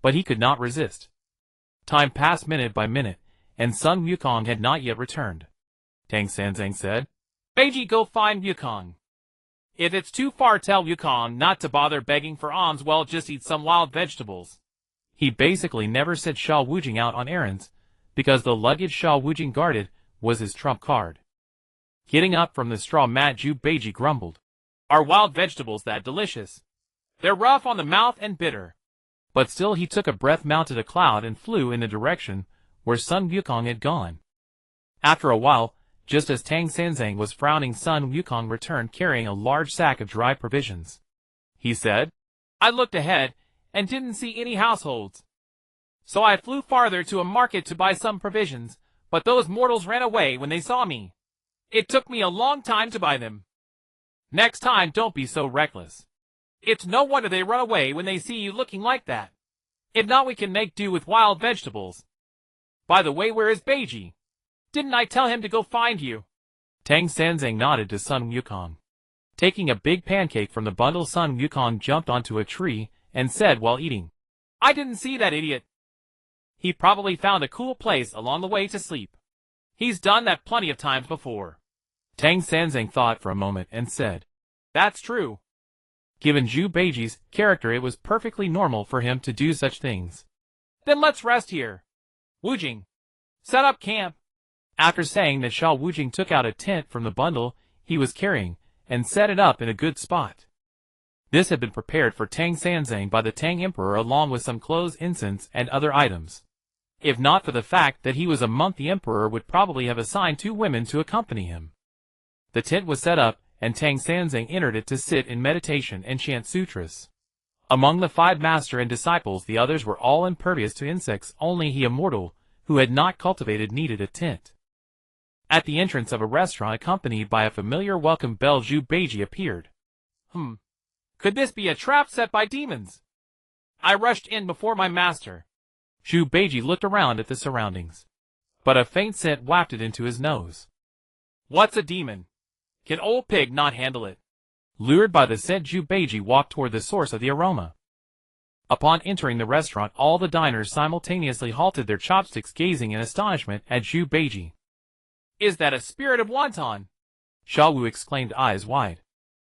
but he could not resist. Time passed minute by minute, and Sun Wukong had not yet returned. Tang Sanzang said, Beiji, go find Wukong. If it's too far, tell Wukong not to bother begging for alms, well, just eat some wild vegetables. He basically never sent Sha Wujing out on errands, because the luggage Sha Wujing guarded was his trump card. Getting up from the straw mat, Zhu Beiji grumbled. Are wild vegetables that delicious? They're rough on the mouth and bitter. But still he took a breath, mounted a cloud, and flew in the direction where Sun Wukong had gone. After a while, just as Tang Sanzang was frowning, Sun Wukong returned carrying a large sack of dry provisions. He said, I looked ahead and didn't see any households. So I flew farther to a market to buy some provisions, but those mortals ran away when they saw me. It took me a long time to buy them. Next time, don't be so reckless. It's no wonder they run away when they see you looking like that. If not, we can make do with wild vegetables. By the way, where is Beiji? Didn't I tell him to go find you? Tang Sanzang nodded to Sun Wukong. Taking a big pancake from the bundle, Sun Wukong jumped onto a tree and said while eating, I didn't see that idiot. He probably found a cool place along the way to sleep. He's done that plenty of times before. Tang Sanzang thought for a moment and said, That's true. Given Zhu Beiji's character, it was perfectly normal for him to do such things. Then let's rest here. Wujing, set up camp. After saying that, Sha Wujing took out a tent from the bundle he was carrying and set it up in a good spot. This had been prepared for Tang Sanzang by the Tang Emperor, along with some clothes, incense, and other items. If not for the fact that he was a monk, the Emperor would probably have assigned 2 women to accompany him. The tent was set up, and Tang Sanzang entered it to sit in meditation and chant sutras. Among the 5 master and disciples, the others were all impervious to insects. Only he, a mortal, who had not cultivated, needed a tent. At the entrance of a restaurant, accompanied by a familiar welcome bell, Zhu Beiji appeared. Could this be a trap set by demons? I rushed in before my master. Zhu Beiji looked around at the surroundings, but a faint scent wafted into his nose. What's a demon? Can old pig not handle it? Lured by the scent, Zhu Beiji walked toward the source of the aroma. Upon entering the restaurant, all the diners simultaneously halted their chopsticks, gazing in astonishment at Zhu Beiji. Is that a spirit of Wonton? Sha Wu exclaimed, eyes wide.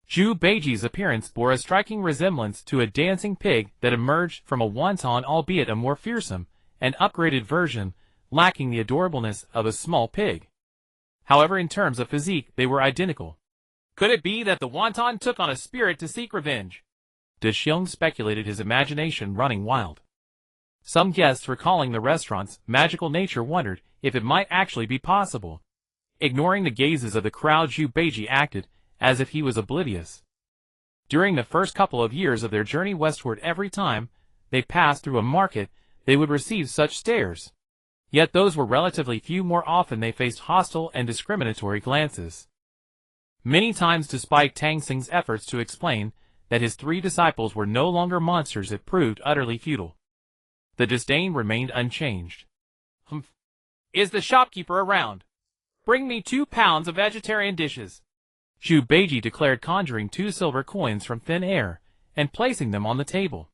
Zhu Beiji's appearance bore a striking resemblance to a dancing pig that emerged from a wonton, albeit a more fearsome and upgraded version, lacking the adorableness of a small pig. However, in terms of physique, they were identical. Could it be that the wonton took on a spirit to seek revenge? De Xiong speculated, his imagination running wild. Some guests recalling the restaurant's magical nature wondered if it might actually be possible. Ignoring the gazes of the crowd, Zhu Beiji acted as if he was oblivious. During the first couple of years of their journey westward, every time they passed through a market, they would receive such stares. Yet those were relatively few. More often they faced hostile and discriminatory glances. Many times, despite Tang Xing's efforts to explain that his 3 disciples were no longer monsters, it proved utterly futile. The disdain remained unchanged. Is the shopkeeper around? Bring me 2 pounds of vegetarian dishes. Zhu Beiji declared, conjuring 2 silver coins from thin air and placing them on the table.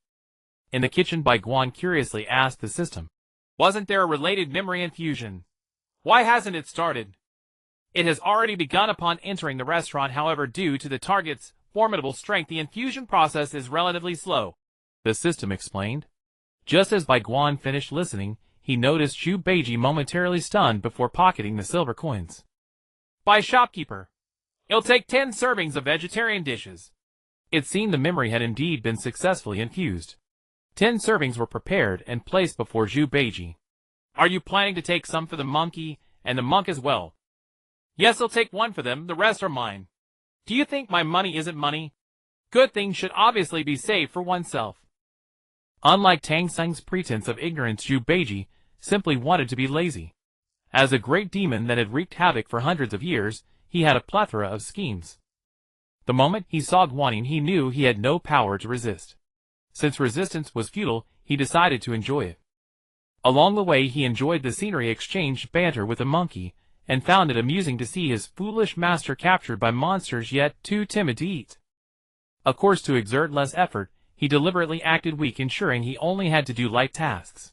In the kitchen, Bai Guan curiously asked the system. Wasn't there a related memory infusion? Why hasn't it started? It has already begun upon entering the restaurant. However, due to the target's formidable strength, the infusion process is relatively slow, the system explained. Just as Bai Guan finished listening, he noticed Zhu Beiji momentarily stunned before pocketing the silver coins. By shopkeeper. It'll take 10 servings of vegetarian dishes. It seemed the memory had indeed been successfully infused. 10 servings were prepared and placed before Zhu Beiji. Are you planning to take some for the monkey, and the monk as well? Yes, I'll take one for them, the rest are mine. Do you think my money isn't money? Good things should obviously be saved for oneself. Unlike Tang Sung's pretense of ignorance, Zhu Beiji simply wanted to be lazy. As a great demon that had wreaked havoc for hundreds of years, he had a plethora of schemes. The moment he saw Guanin, he knew he had no power to resist. Since resistance was futile, he decided to enjoy it. Along the way he enjoyed the scenery, exchanged banter with the monkey, and found it amusing to see his foolish master captured by monsters yet too timid to eat. Of course, to exert less effort, he deliberately acted weak, ensuring he only had to do light tasks.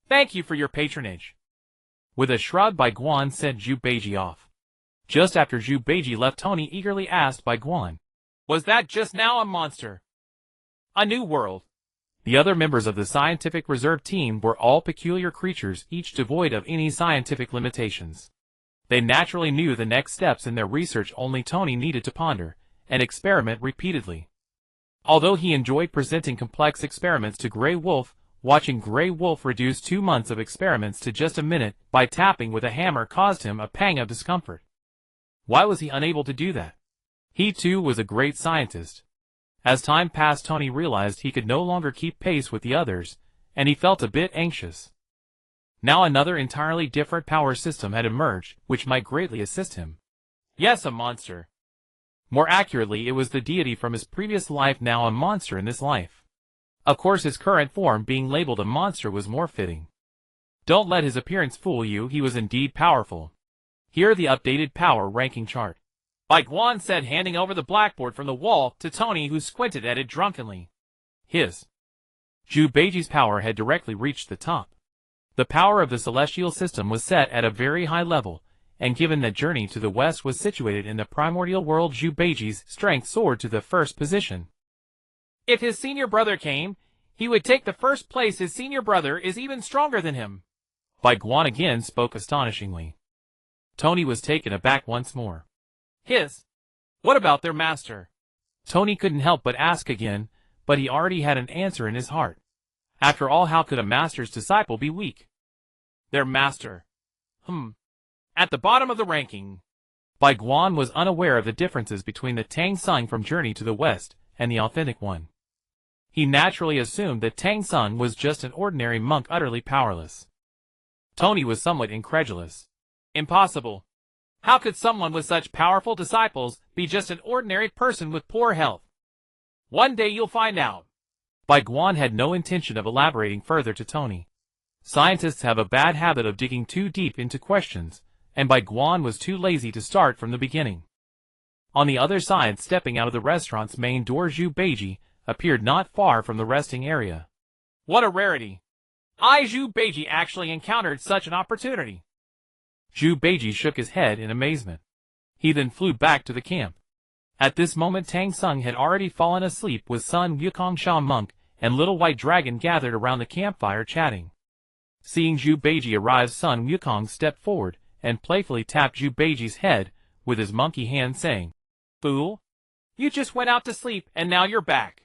Thank you for your patronage. With a shrug, Bai Guan sent Zhu Beiji off. Just after Zhu Beiji left, Tony eagerly asked Bai Guan, "Was that just now a monster? A new world?" The other members of the scientific reserve team were all peculiar creatures, each devoid of any scientific limitations. They naturally knew the next steps in their research. Only Tony needed to ponder and experiment repeatedly. Although he enjoyed presenting complex experiments to Grey Wolf, watching Grey Wolf reduce 2 months of experiments to just a minute by tapping with a hammer caused him a pang of discomfort. Why was he unable to do that? He too was a great scientist. As time passed, Tony realized he could no longer keep pace with the others, and he felt a bit anxious. Now another entirely different power system had emerged, which might greatly assist him. Yes, a monster. More accurately, it was the deity from his previous life, now a monster in this life. Of course, his current form being labeled a monster was more fitting. Don't let his appearance fool you, he was indeed powerful. Here the updated power ranking chart. Bai Guan said, handing over the blackboard from the wall to Tony, who squinted at it drunkenly. Zhu Beiji's power had directly reached the top. The power of the celestial system was set at a very high level, and given that Journey to the West was situated in the primordial world, Zhu Beiji's strength soared to the first position. If his senior brother came, he would take the first place. His senior brother is even stronger than him. Bai Guan again spoke astonishingly. Tony was taken aback once more. What about their master? Tony couldn't help but ask again, but he already had an answer in his heart. After all, how could a master's disciple be weak? Their master. At the bottom of the ranking. Bai Guan was unaware of the differences between the Tang Sung from Journey to the West and the authentic one. He naturally assumed that Tang Sung was just an ordinary monk, utterly powerless. Tony was somewhat incredulous. Impossible. How could someone with such powerful disciples be just an ordinary person with poor health? One day you'll find out. Bai Guan had no intention of elaborating further to Tony. Scientists have a bad habit of digging too deep into questions, and Bai Guan was too lazy to start from the beginning. On the other side, stepping out of the restaurant's main door, Zhu Beiji appeared not far from the resting area. What a rarity! Zhu Beiji actually encountered such an opportunity. Zhu Beiji shook his head in amazement. He then flew back to the camp. At this moment, Tang Sung had already fallen asleep, with Sun Wukong Sha monk and Little White Dragon gathered around the campfire chatting. Seeing Zhu Beiji arrive, Sun Wukong stepped forward and playfully tapped Zhu Beiji's head with his monkey hand, saying, "Fool! You just went out to sleep and now you're back.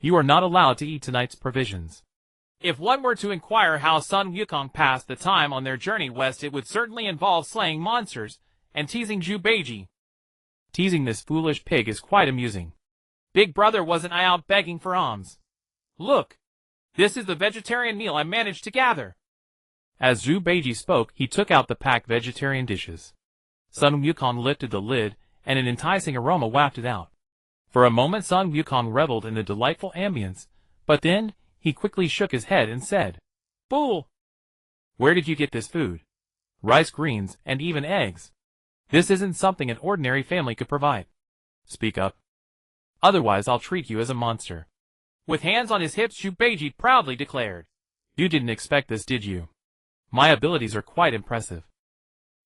You are not allowed to eat tonight's provisions." If one were to inquire how Sun Wukong passed the time on their journey west, it would certainly involve slaying monsters and teasing Zhu Beiji. Teasing this foolish pig is quite amusing. Big brother, wasn't I out begging for alms? Look, this is the vegetarian meal I managed to gather. As Zhu Beiji spoke, he took out the packed vegetarian dishes. Sun Wukong lifted the lid, and an enticing aroma wafted out. For a moment Sun Wukong reveled in the delightful ambience, but then he quickly shook his head and said, "Fool! Where did you get this food? Rice, greens, and even eggs. This isn't something an ordinary family could provide. Speak up. Otherwise I'll treat you as a monster." With hands on his hips, Zhu Beiji proudly declared, "You didn't expect this, did you? My abilities are quite impressive.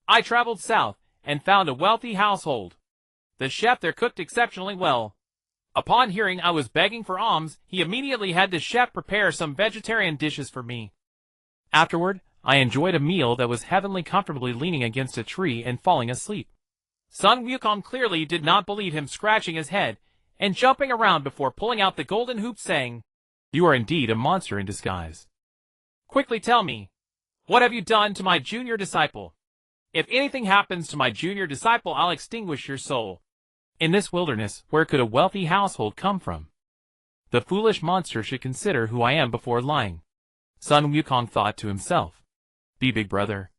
I traveled south and found a wealthy household. The chef there cooked exceptionally well. Upon hearing I was begging for alms, he immediately had the chef prepare some vegetarian dishes for me. Afterward, I enjoyed a meal that was heavenly, comfortably leaning against a tree and falling asleep. Sun Wukong clearly did not believe him, scratching his head and jumping around before pulling out the golden hoop, saying, "You are indeed a monster in disguise. Quickly tell me, what have you done to my junior disciple? If anything happens to my junior disciple, I'll extinguish your soul." In this wilderness, where could a wealthy household come from? The foolish monster should consider who I am before lying. Sun Wukong thought to himself. Big brother.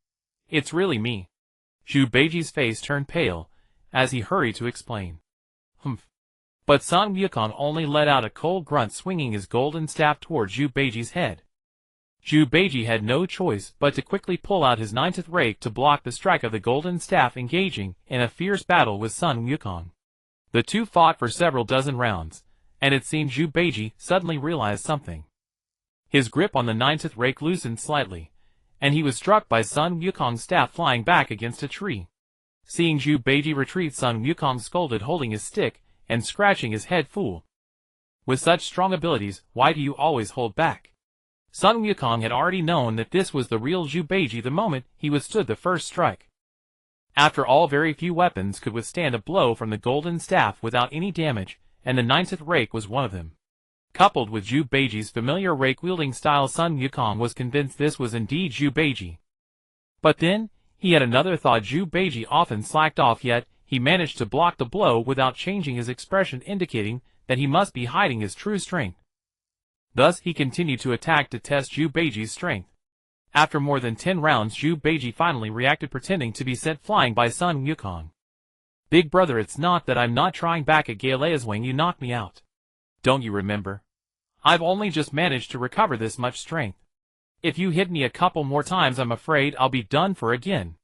It's really me." Zhu Beiji's face turned pale as he hurried to explain. "Humph." But Sun Wukong only let out a cold grunt, swinging his golden staff toward Zhu Beiji's head. Zhu Beiji had no choice but to quickly pull out his ninth rake to block the strike of the golden staff, engaging in a fierce battle with Sun Wukong. The two fought for several dozen rounds, and it seemed Zhu Beiji suddenly realized something. His grip on the ninth rake loosened slightly, and he was struck by Sun Wukong's staff flying back against a tree. Seeing Zhu Beiji retreat, Sun Wukong scolded, holding his stick and scratching his head. "Fool! With such strong abilities, why do you always hold back?" Sun Wukong had already known that this was the real Zhu Beiji the moment he withstood the first strike. After all, very few weapons could withstand a blow from the golden staff without any damage, and the ninth rake was one of them. Coupled with Zhu Beiji's familiar rake-wielding style, Sun Wukong was convinced this was indeed Zhu Beiji. But then, he had another thought. Zhu Beiji often slacked off, yet he managed to block the blow without changing his expression, indicating that he must be hiding his true strength. Thus he continued to attack to test Zhu Beiji's strength. After more than 10 rounds, Zhu Beiji finally reacted, pretending to be sent flying by Sun Wukong. "Big brother, it's not that I'm not trying back at Galea's wing. You knocked me out. Don't you remember? I've only just managed to recover this much strength. If you hit me a couple more times, I'm afraid I'll be done for again."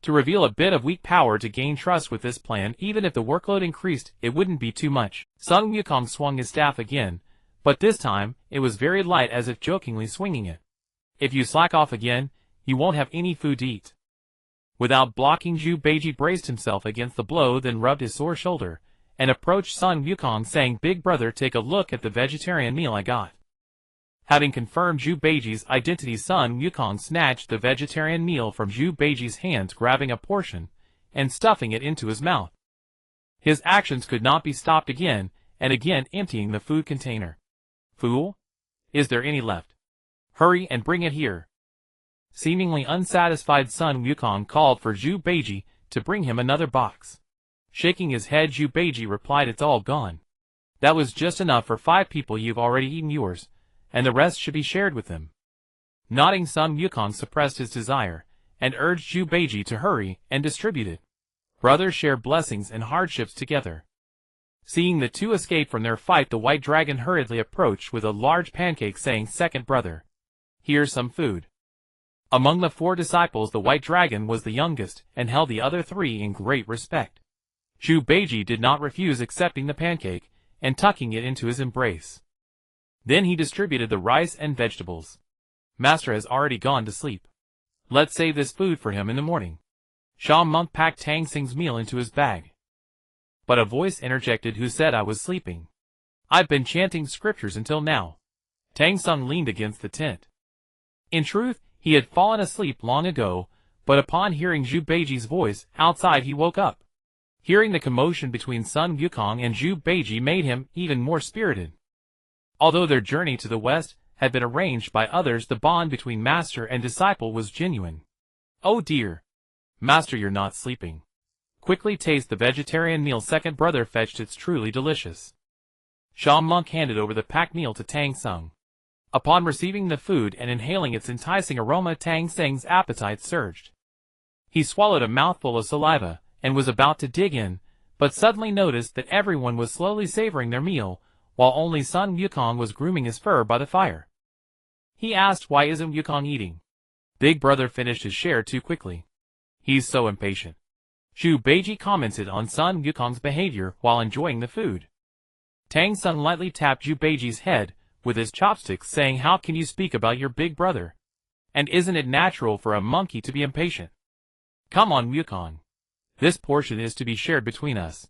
To reveal a bit of weak power to gain trust with this plan, even if the workload increased, it wouldn't be too much. Sun Wukong swung his staff again, but this time it was very light, as if jokingly swinging it. "If you slack off again, you won't have any food to eat." Without blocking, Zhu Beiji braced himself against the blow, then rubbed his sore shoulder and approached Sun Wukong, saying, "Big brother, take a look at the vegetarian meal I got." Having confirmed Zhu Beiji's identity, Sun Wukong snatched the vegetarian meal from Zhu Beiji's hands, grabbing a portion and stuffing it into his mouth. His actions could not be stopped, again and again emptying the food container. "Fool! Is there any left? Hurry and bring it here." Seemingly unsatisfied, Sun Wukong called for Zhu Beiji to bring him another box. Shaking his head, Zhu Beiji replied, "It's all gone. That was just enough for 5 people. You've already eaten yours, and the rest should be shared with them." Nodding, Sun Wukong suppressed his desire and urged Zhu Beiji to hurry and distribute it. Brothers share blessings and hardships together. Seeing the two escape from their fight, the white dragon hurriedly approached with a large pancake, saying, "Second brother, here's some food." Among the 4 disciples, the white dragon was the youngest and held the other 3 in great respect. Zhu Beiji did not refuse accepting the pancake and tucking it into his embrace. Then he distributed the rice and vegetables. "Master has already gone to sleep. Let's save this food for him in the morning." Sha Monk packed Tang Sing's meal into his bag. But a voice interjected, who said, "I was sleeping. I've been chanting scriptures until now." Tang Sung leaned against the tent. In truth, he had fallen asleep long ago, but upon hearing Zhu Beiji's voice outside, he woke up. Hearing the commotion between Sun Wukong and Zhu Beiji made him even more spirited. Although their journey to the west had been arranged by others, the bond between master and disciple was genuine. "Oh dear. Master, you're not sleeping. Quickly taste the vegetarian meal second brother fetched. It's truly delicious." Sha Monk handed over the packed meal to Tang Sung. Upon receiving the food and inhaling its enticing aroma, Tang Sung's appetite surged. He swallowed a mouthful of saliva and was about to dig in, but suddenly noticed that everyone was slowly savoring their meal, while only Sun Wukong was grooming his fur by the fire. He asked, "Why isn't Wukong eating?" "Big brother finished his share too quickly. He's so impatient." Zhu Beiji commented on Sun Wukong's behavior while enjoying the food. Tang Sung lightly tapped Zhu Beiji's head with his chopsticks, saying, "How can you speak about your big brother? And isn't it natural for a monkey to be impatient? Come on, Wukong. This portion is to be shared between us."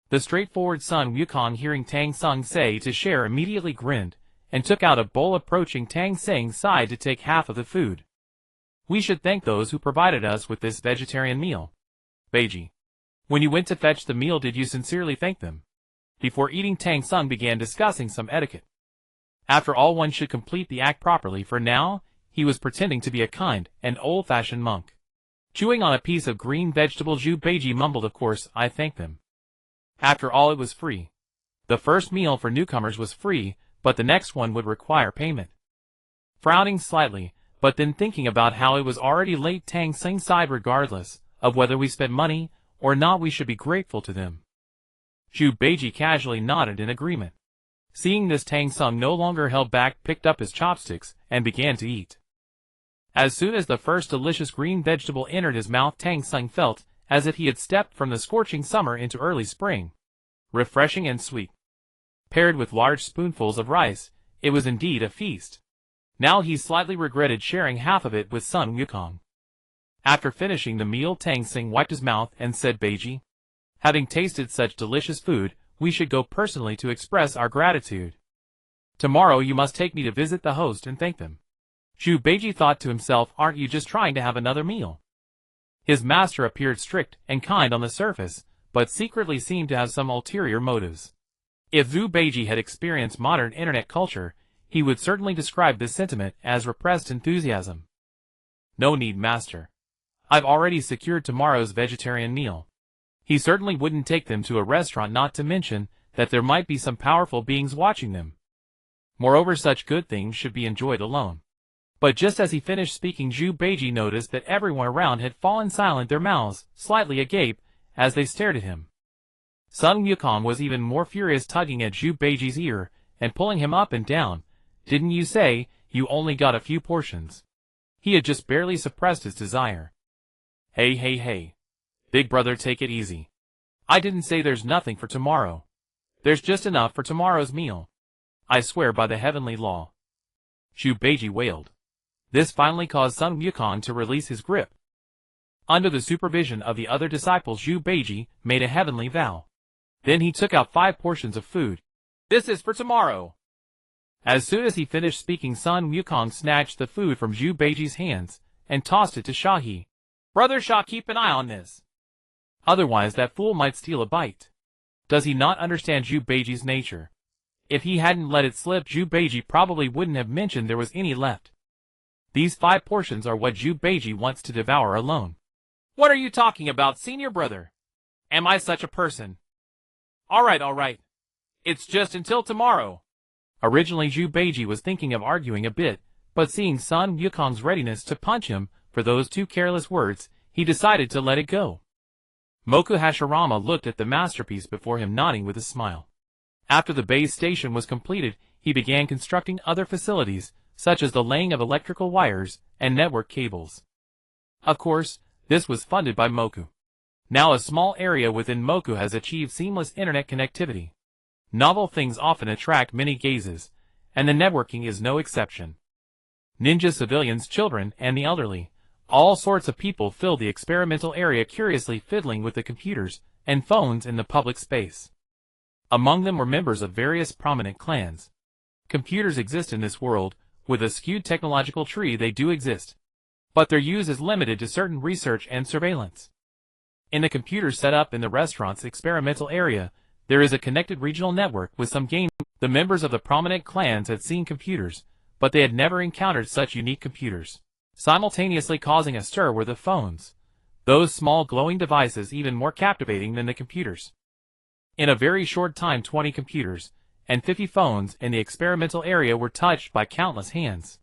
The straightforward Sun Wukong, hearing Tang Sung say to share, immediately grinned and took out a bowl approaching Tang Sing's side to take half of the food. We should thank those who provided us with this vegetarian meal. Beiji. When you went to fetch the meal, did you sincerely thank them? Before eating, Tang Sung began discussing some etiquette. After all, one should complete the act properly, for now, he was pretending to be a kind and old-fashioned monk. Chewing on a piece of green vegetable, Zhu Beiji mumbled, "Of course, I thank them. After all, it was free. The first meal for newcomers was free, but the next one would require payment." Frowning slightly, but then thinking about how it was already late, Tang Sing sighed. "Regardless of whether we spent money or not, we should be grateful to them." Zhu Beiji casually nodded in agreement. Seeing this, Tang Sung no longer held back, picked up his chopsticks, and began to eat. As soon as the first delicious green vegetable entered his mouth, Tang Sung felt as if he had stepped from the scorching summer into early spring. Refreshing and sweet. Paired with large spoonfuls of rice, it was indeed a feast. Now he slightly regretted sharing half of it with Sun Wukong. After finishing the meal, Tang Sing wiped his mouth and said, "Beiji, having tasted such delicious food, we should go personally to express our gratitude. Tomorrow you must take me to visit the host and thank them." Zhu Beiji thought to himself, "Aren't you just trying to have another meal?" His master appeared strict and kind on the surface, but secretly seemed to have some ulterior motives. If Zhu Beiji had experienced modern internet culture, he would certainly describe this sentiment as repressed enthusiasm. "No need, master. I've already secured tomorrow's vegetarian meal." He certainly wouldn't take them to a restaurant, not to mention that there might be some powerful beings watching them. Moreover, such good things should be enjoyed alone. But just as he finished speaking, Zhu Beiji noticed that everyone around had fallen silent, their mouths slightly agape as they stared at him. Sun Wukong was even more furious, tugging at Zhu Beiji's ear and pulling him up and down. "Didn't you say you only got a few portions?" He had just barely suppressed his desire. Hey, big brother, take it easy. I didn't say there's nothing for tomorrow. There's just enough for tomorrow's meal. I swear by the heavenly law." Zhu Beiji wailed. This finally caused Sun Wukong to release his grip. Under the supervision of the other disciples, Zhu Beiji made a heavenly vow. Then he took out 5 portions of food. "This is for tomorrow." As soon as he finished speaking, Sun Wukong snatched the food from Zhu Beiji's hands and tossed it to Shahi. "Brother Sha, keep an eye on this. Otherwise that fool might steal a bite." Does he not understand Zhu Beiji's nature? If he hadn't let it slip, Zhu Beiji probably wouldn't have mentioned there was any left. These 5 portions are what Zhu Beiji wants to devour alone. "What are you talking about, senior brother? Am I such a person? All right. It's just until tomorrow." Originally Zhu Beiji was thinking of arguing a bit, but seeing Sun Wukong's readiness to punch him for those 2 careless words, he decided to let it go. Moku Hashirama looked at the masterpiece before him, nodding with a smile. After the base station was completed, he began constructing other facilities, such as the laying of electrical wires and network cables. Of course, this was funded by Moku. Now a small area within Moku has achieved seamless internet connectivity. Novel things often attract many gazes, and the networking is no exception. Ninja, civilians, children, and the elderly, all sorts of people filled the experimental area, curiously fiddling with the computers and phones in the public space. Among them were members of various prominent clans. Computers exist in this world. With a skewed technological tree, they do exist. But their use is limited to certain research and surveillance. In the computers set up in the restaurant's experimental area, there is a connected regional network with some game. The members of the prominent clans had seen computers, but they had never encountered such unique computers. Simultaneously causing a stir were the phones. Those small glowing devices, even more captivating than the computers. In a very short time, 20 computers and 50 phones in the experimental area were touched by countless hands.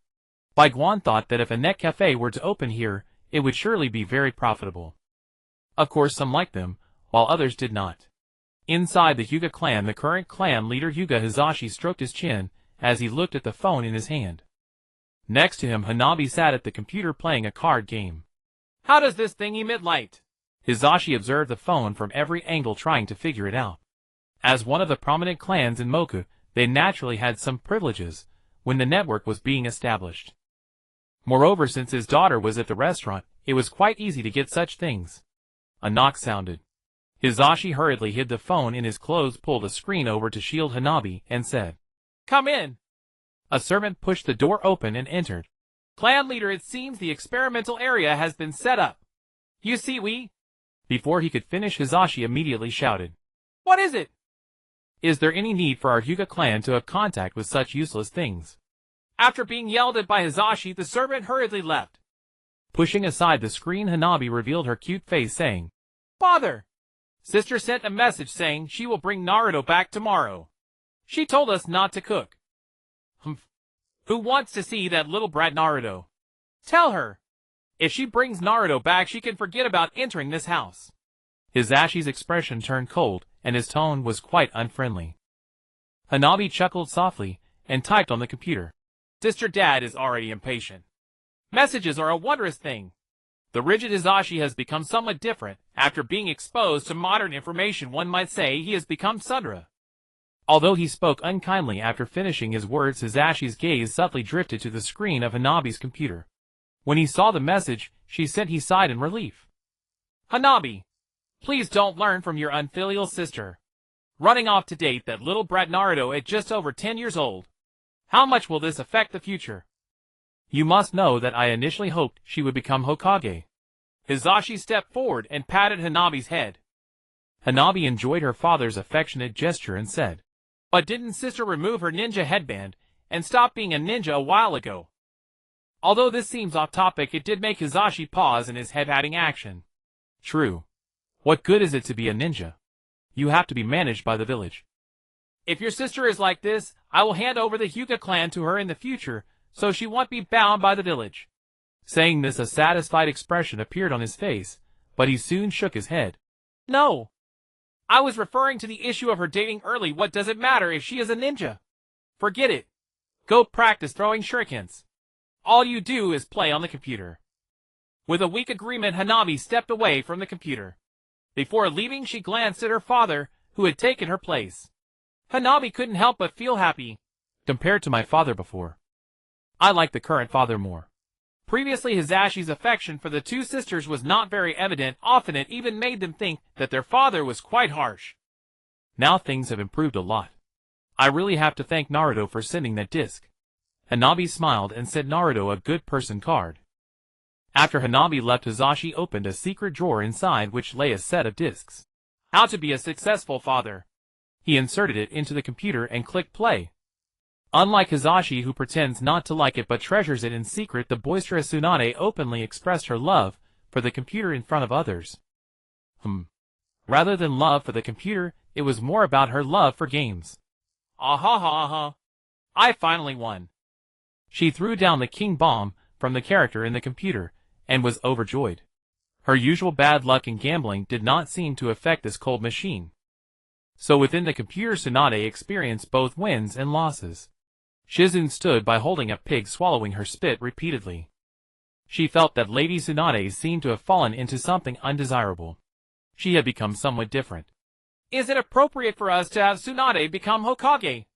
Bai Guan thought that if a net cafe were to open here, it would surely be very profitable. Of course, some liked them, while others did not. Inside the Hyuga clan, the current clan leader Hyuga Hizashi stroked his chin as he looked at the phone in his hand. Next to him, Hanabi sat at the computer playing a card game. "How does this thing emit light?" Hizashi observed the phone from every angle, trying to figure it out. As one of the prominent clans in Moku, they naturally had some privileges when the network was being established. Moreover, since his daughter was at the restaurant, it was quite easy to get such things. A knock sounded. Hizashi hurriedly hid the phone in his clothes, pulled a screen over to shield Hanabi, and said, "Come in." A servant pushed the door open and entered. Clan leader, it seems the experimental area has been set up. You see we... Before he could finish, Hizashi immediately shouted. What is it? Is there any need for our Hyuga clan to have contact with such useless things? After being yelled at by Hizashi, the servant hurriedly left. Pushing aside the screen, Hanabi revealed her cute face saying, Father! Sister sent a message saying she will bring Naruto back tomorrow. She told us not to cook. Humph. Who wants to see that little brat Naruto? Tell her. If she brings Naruto back, she can forget about entering this house. Hizashi's expression turned cold, and his tone was quite unfriendly. Hanabi chuckled softly, and typed on the computer. Sister Dad is already impatient. Messages are a wondrous thing. The rigid Hizashi has become somewhat different. After being exposed to modern information, one might say he has become Sudra. Although he spoke unkindly after finishing his words, Hizashi's gaze subtly drifted to the screen of Hanabi's computer. When he saw the message she sent, he sighed in relief. Hanabi, please don't learn from your unfilial sister. Running off to date that little brat Naruto at just over 10 years old. How much will this affect the future? You must know that I initially hoped she would become Hokage. Hizashi stepped forward and patted Hanabi's head. Hanabi enjoyed her father's affectionate gesture and said, But didn't sister remove her ninja headband and stop being a ninja a while ago? Although this seems off topic, it did make Hizashi pause in his head-patting action. True. What good is it to be a ninja? You have to be managed by the village. If your sister is like this, I will hand over the Hyuga clan to her in the future, so she won't be bound by the village. Saying this, a satisfied expression appeared on his face, but he soon shook his head. No. I was referring to the issue of her dating early. What does it matter if she is a ninja? Forget it. Go practice throwing shurikens. All you do is play on the computer. With a weak agreement, Hanabi stepped away from the computer. Before leaving, she glanced at her father, who had taken her place. Hanabi couldn't help but feel happy. Compared to my father before, I like the current father more. Previously, Hizashi's affection for the two sisters was not very evident. Often it even made them think that their father was quite harsh. Now things have improved a lot. I really have to thank Naruto for sending that disc. Hanabi smiled and sent Naruto a good person card. After Hanabi left, Hizashi opened a secret drawer inside which lay a set of discs. How to be a successful father. He inserted it into the computer and clicked play. Unlike Hizashi, who pretends not to like it but treasures it in secret, the boisterous Tsunade openly expressed her love for the computer in front of others. Rather than love for the computer, it was more about her love for games. Ah-ha-ha-ha. I finally won. She threw down the king bomb from the character in the computer, and was overjoyed. Her usual bad luck in gambling did not seem to affect this cold machine. So within the computer, Tsunade experienced both wins and losses. Shizune stood by holding a pig, swallowing her spit repeatedly. She felt that Lady Tsunade seemed to have fallen into something undesirable. She had become somewhat different. Is it appropriate for us to have Tsunade become Hokage?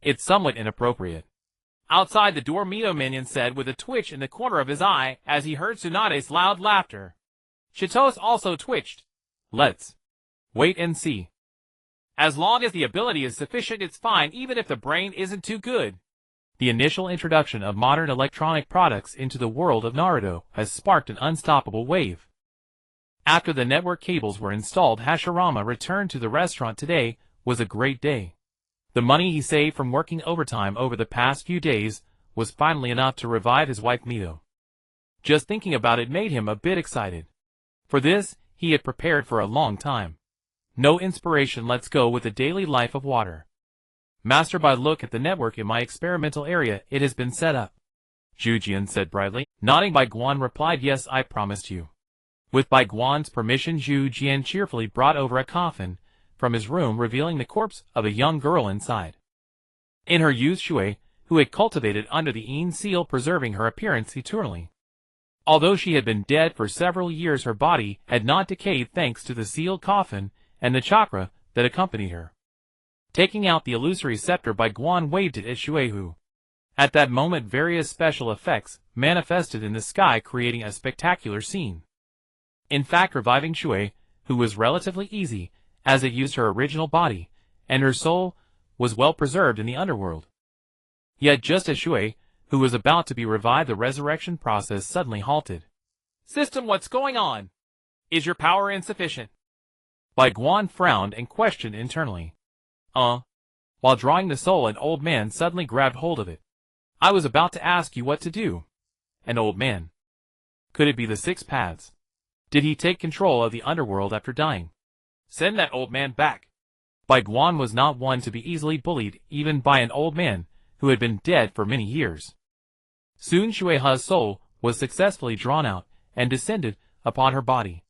It's somewhat inappropriate. Outside the door, Mito Minion said with a twitch in the corner of his eye as he heard Tsunade's loud laughter. Chitose also twitched. Let's wait and see. As long as the ability is sufficient, it's fine, even if the brain isn't too good. The initial introduction of modern electronic products into the world of Naruto has sparked an unstoppable wave. After the network cables were installed, Hashirama returned to the restaurant. Today was a great day. The money he saved from working overtime over the past few days was finally enough to revive his wife Mito. Just thinking about it made him a bit excited. For this, he had prepared for a long time. No inspiration. Let's go with the daily life of water. Master Bai, look at the network in my experimental area. It has been set up. Jujian said brightly. Nodding, Bai Guan replied, yes, I promised you. With Bai Guan's permission, Zhu Jian cheerfully brought over a coffin from his room, revealing the corpse of a young girl inside. In her youth, Shui, who had cultivated under the Yin seal, preserving her appearance eternally. Although she had been dead for several years, her body had not decayed thanks to the sealed coffin and the chakra that accompanied her. Taking out the illusory scepter, Bai Guan waved it at Shui, who, at that moment, various special effects manifested in the sky, creating a spectacular scene. In fact, reviving Shui, who was relatively easy, as it used her original body, and her soul was well preserved in the underworld. Yet just as Shui, who was about to be revived, the resurrection process suddenly halted. System, what's going on? Is your power insufficient? Bai Guan frowned and questioned internally. While drawing the soul, an old man suddenly grabbed hold of it. I was about to ask you what to do. An old man. Could it be the Six Paths? Did he take control of the underworld after dying? Send that old man back. Bai Guan was not one to be easily bullied even by an old man who had been dead for many years. Soon Shuei's soul was successfully drawn out and descended upon her body.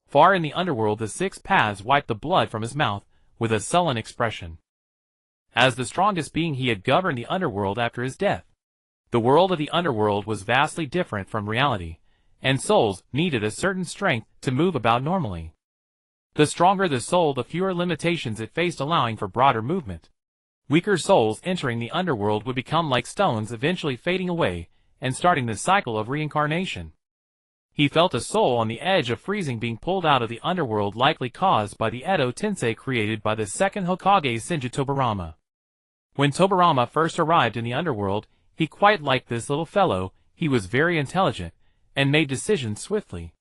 Far in the underworld, the Six Paths wiped the blood from his mouth with a sullen expression. As the strongest being, he had governed the underworld after his death. The world of the underworld was vastly different from reality, and souls needed a certain strength to move about normally. The stronger the soul, the fewer limitations it faced, allowing for broader movement. Weaker souls entering the underworld would become like stones, eventually fading away and starting the cycle of reincarnation. He felt a soul on the edge of freezing being pulled out of the underworld, likely caused by the Edo Tensei created by the second Hokage Senju Tobirama. When Tobirama first arrived in the underworld, he quite liked this little fellow. He was very intelligent and made decisions swiftly.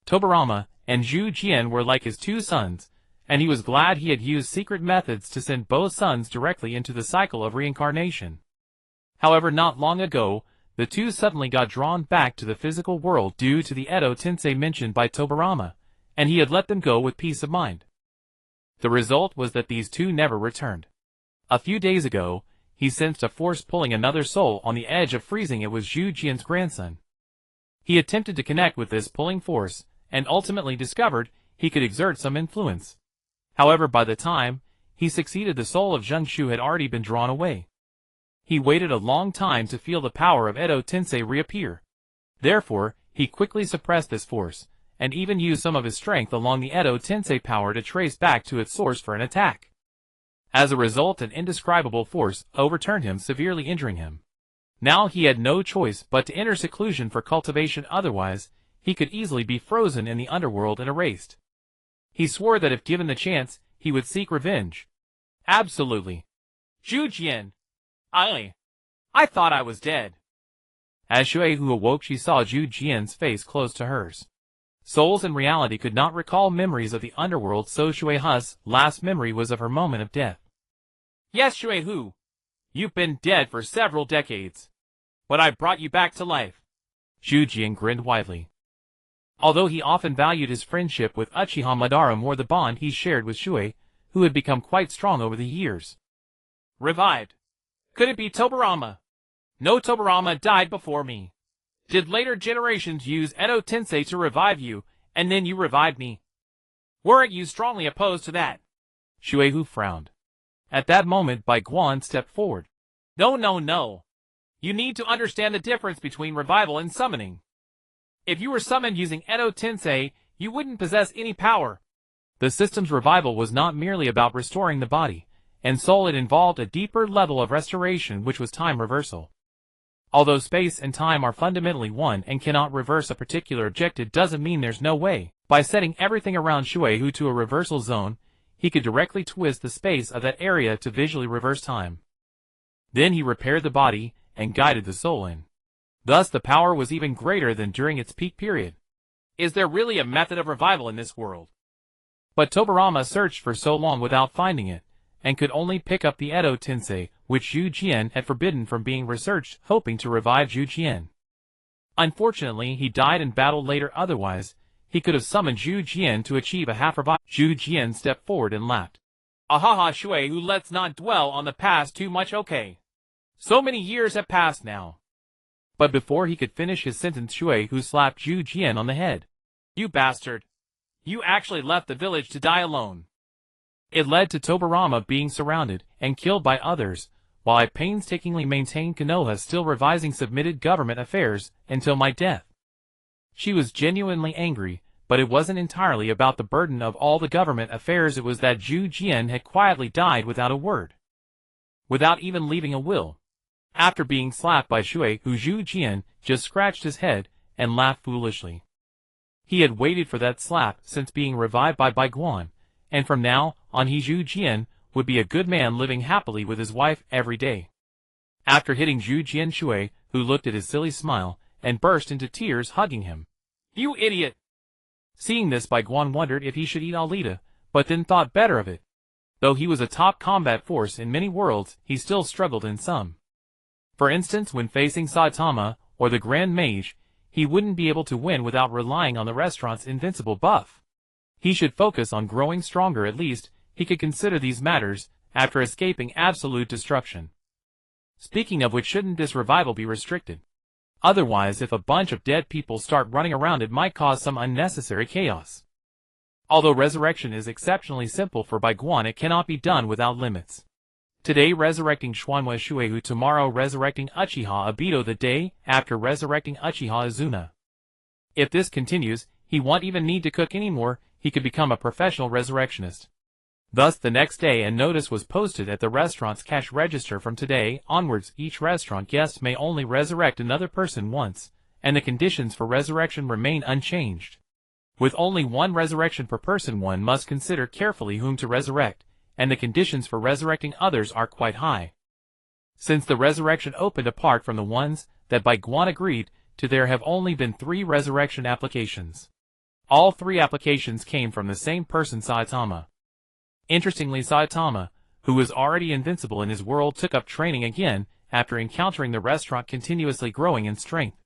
Tobirama and Zhu Jian were like his two sons, and he was glad he had used secret methods to send both sons directly into the cycle of reincarnation. However, not long ago, the two suddenly got drawn back to the physical world due to the Edo Tensei mentioned by Tobirama, and he had let them go with peace of mind. The result was that these two never returned. A few days ago, he sensed a force pulling another soul on the edge of freezing. It was Zhu Jian's grandson. He attempted to connect with this pulling force, and ultimately discovered he could exert some influence. However, by the time he succeeded, the soul of Zheng Shu had already been drawn away. He waited a long time to feel the power of Edo Tensei reappear. Therefore, he quickly suppressed this force, and even used some of his strength along the Edo Tensei power to trace back to its source for an attack. As a result, an indescribable force overturned him, severely injuring him. Now he had no choice but to enter seclusion for cultivation, otherwise he could easily be frozen in the underworld and erased. He swore that if given the chance, he would seek revenge. Absolutely. Zhu Jian. I thought I was dead. As Shui Hu awoke, she saw Zhu Jian's face close to hers. Souls in reality could not recall memories of the underworld, so Shui's last memory was of her moment of death. Yes, Shui Hu. You've been dead for several decades. But I brought you back to life. Zhu Jian grinned widely. Although he often valued his friendship with Uchiha Madara more, the bond he shared with Shui, who had become quite strong over the years. Revived. Could it be Tobirama? No, Tobirama died before me. Did later generations use Edo Tensei to revive you, and then you revived me? Weren't you strongly opposed to that? Shui Hu frowned. At that moment, Bai Guan stepped forward. No. You need to understand the difference between revival and summoning. If you were summoned using Edo Tensei, you wouldn't possess any power. The system's revival was not merely about restoring the body and soul. It involved a deeper level of restoration, which was time reversal. Although space and time are fundamentally one and cannot reverse a particular objective, doesn't mean there's no way. By setting everything around Shui Hu to a reversal zone, he could directly twist the space of that area to visually reverse time. Then he repaired the body and guided the soul in. Thus the power was even greater than during its peak period. Is there really a method of revival in this world? But Tobirama searched for so long without finding it, and could only pick up the Edo Tensei, which Zhu Jian had forbidden from being researched, hoping to revive Zhu Jian. Unfortunately, he died in battle later. Otherwise, he could have summoned Zhu Jian to achieve a half-revival. Zhu Jian stepped forward and laughed. Ahaha, Shui Hu, let's not dwell on the past too much, okay? So many years have passed now. But before he could finish his sentence, Shui Hu slapped Zhu Jian on the head. You bastard. You actually left the village to die alone. It led to Tobirama being surrounded and killed by others, while I painstakingly maintained Konoha still revising submitted government affairs until my death. She was genuinely angry, but it wasn't entirely about the burden of all the government affairs. It was that Zhu Jian had quietly died without a word, without even leaving a will. After being slapped by Shui Hu, Zhu Jian just scratched his head and laughed foolishly. He had waited for that slap since being revived by Bai Guan, and from now on Zhu Jian would be a good man living happily with his wife every day. after hitting Zhu Jianshui, who looked at his silly smile, and burst into tears hugging him. You idiot! Seeing this, Bai Guan wondered if he should eat Alita, but then thought better of it. Though he was a top combat force in many worlds, he still struggled in some. For instance, when facing Saitama, or the Grand Mage, he wouldn't be able to win without relying on the restaurant's invincible buff. He should focus on growing stronger. At least he could consider these matters, after escaping absolute destruction. Speaking of which, shouldn't this revival be restricted? Otherwise, if a bunch of dead people start running around, it might cause some unnecessary chaos. Although resurrection is exceptionally simple for Bai Guan, it cannot be done without limits. Today resurrecting Xuanhua Shuehu, tomorrow resurrecting Uchiha Obito, the day after resurrecting Uchiha Izuna. If this continues, he won't even need to cook anymore, he could become a professional resurrectionist. Thus the next day a notice was posted at the restaurant's cash register: from today onwards each restaurant guest may only resurrect another person once, and the conditions for resurrection remain unchanged. With only one resurrection per person, one must consider carefully whom to resurrect, and the conditions for resurrecting others are quite high. Since the resurrection opened apart from the ones that Bai Guan agreed to, there have only been 3 resurrection applications. All 3 applications came from the same person, Saitama. Interestingly, Saitama, who was already invincible in his world, took up training again after encountering the restaurant continuously growing in strength.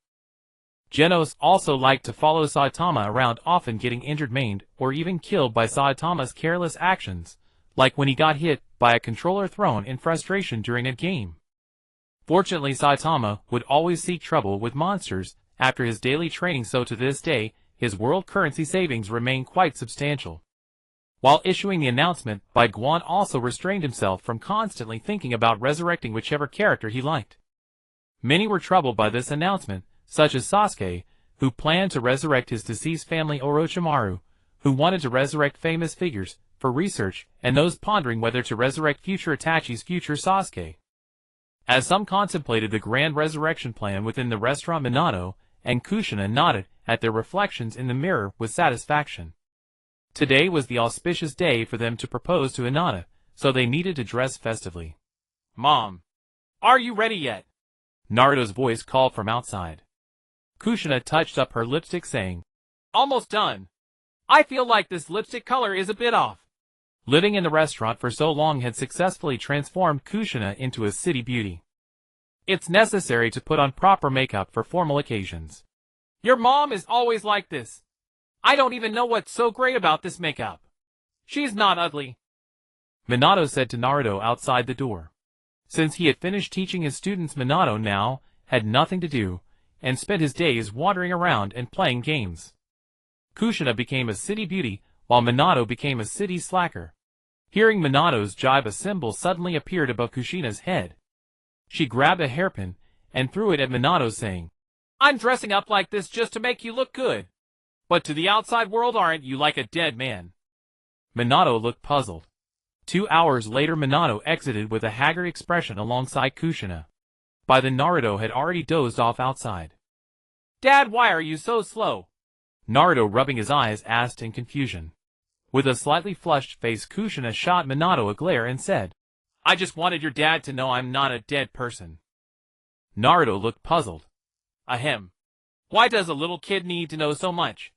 Genos also liked to follow Saitama around, often getting injured, maimed, or even killed by Saitama's careless actions, like when he got hit by a controller thrown in frustration during a game. Fortunately, Saitama would always seek trouble with monsters after his daily training, so to this day, his world currency savings remain quite substantial. While issuing the announcement, Bai Guan also restrained himself from constantly thinking about resurrecting whichever character he liked. Many were troubled by this announcement, such as Sasuke, who planned to resurrect his deceased family, Orochimaru, who wanted to resurrect famous figures for research, and those pondering whether to resurrect future Itachi's future Sasuke. As some contemplated the grand resurrection plan within the restaurant, Minato and Kushina nodded at their reflections in the mirror with satisfaction. Today was the auspicious day for them to propose to Hinata, so they needed to dress festively. Mom, are you ready yet? Naruto's voice called from outside. Kushina touched up her lipstick, saying, Almost done. I feel like this lipstick color is a bit off. Living in the restaurant for so long had successfully transformed Kushina into a city beauty. It's necessary to put on proper makeup for formal occasions. Your mom is always like this. I don't even know what's so great about this makeup. She's not ugly, Minato said to Naruto outside the door. Since he had finished teaching his students, Minato now had nothing to do, and spent his days wandering around and playing games. Kushina became a city beauty, while Minato became a city slacker. Hearing Minato's jibe, a symbol suddenly appeared above Kushina's head. She grabbed a hairpin and threw it at Minato, saying, I'm dressing up like this just to make you look good. But to the outside world, aren't you like a dead man? Minato looked puzzled. 2 hours later, Minato exited with a haggard expression alongside Kushina. By then, Naruto had already dozed off outside. Dad, why are you so slow? Naruto, rubbing his eyes, asked in confusion. With a slightly flushed face, Kushina shot Minato a glare and said, I just wanted your dad to know I'm not a dead person. Naruto looked puzzled. Ahem. Why does a little kid need to know so much?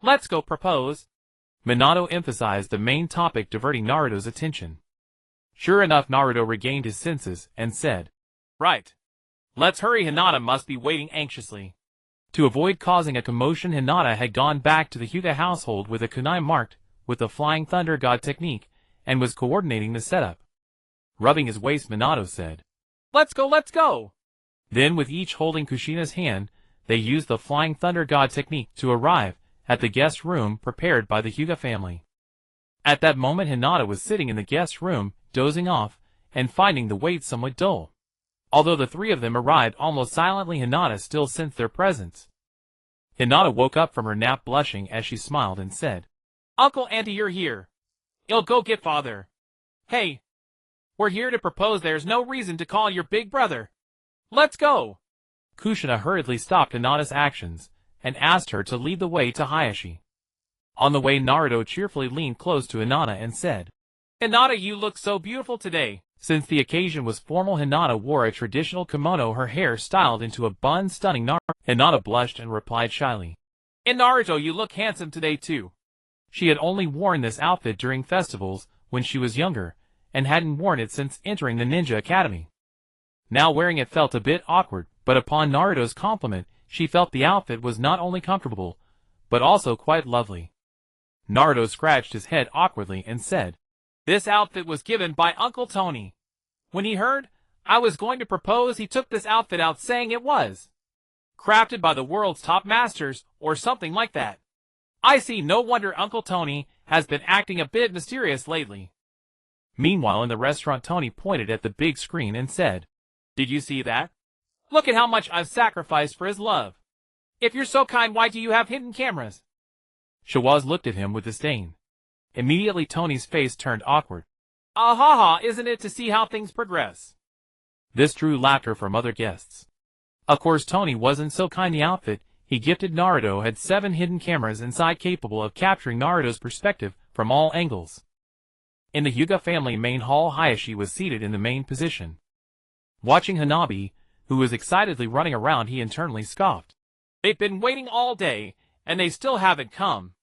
Let's go propose. Minato emphasized the main topic, diverting Naruto's attention. Sure enough, Naruto regained his senses and said, Right. Let's hurry, Hinata must be waiting anxiously. To avoid causing a commotion, Hinata had gone back to the Hyuga household with a kunai marked with the Flying Thunder God technique, and was coordinating the setup. Rubbing his waist, Minato said, Let's go, let's go. Then, with each holding Kushina's hand, they used the Flying Thunder God technique to arrive at the guest room prepared by the Hyuga family. At that moment, Hinata was sitting in the guest room, dozing off, and finding the wait somewhat dull. Although the 3 of them arrived almost silently, Hinata still sensed their presence. Hinata woke up from her nap blushing as she smiled and said, Uncle, Auntie, you're here. I'll go get father. Hey, we're here to propose. There's no reason to call your big brother. Let's go. Kushina hurriedly stopped Hinata's actions and asked her to lead the way to Hayashi. On the way, Naruto cheerfully leaned close to Hinata and said, Hinata, you look so beautiful today. Since the occasion was formal, Hinata wore a traditional kimono, her hair styled into a bun. Stunning Naruto. Hinata blushed and replied shyly. In Naruto, you look handsome today too. She had only worn this outfit during festivals when she was younger, and hadn't worn it since entering the Ninja Academy. Now wearing it felt a bit awkward, but upon Naruto's compliment, she felt the outfit was not only comfortable, but also quite lovely. Naruto scratched his head awkwardly and said, This outfit was given by Uncle Tony. When he heard I was going to propose, he took this outfit out saying it was crafted by the world's top masters or something like that. I see, no wonder Uncle Tony has been acting a bit mysterious lately. Meanwhile in the restaurant, Tony pointed at the big screen and said, Did you see that? Look at how much I've sacrificed for his love. If you're so kind, why do you have hidden cameras? Shawaz looked at him with disdain. Immediately Tony's face turned awkward. Ah ha ha, isn't it to see how things progress? This drew laughter from other guests. Of course Tony wasn't so kind. The outfit he gifted Naruto had 7 hidden cameras inside capable of capturing Naruto's perspective from all angles. In the Hyuga family main hall, Hayashi was seated in the main position. Watching Hanabi, who was excitedly running around, he internally scoffed. They've been waiting all day, and they still haven't come.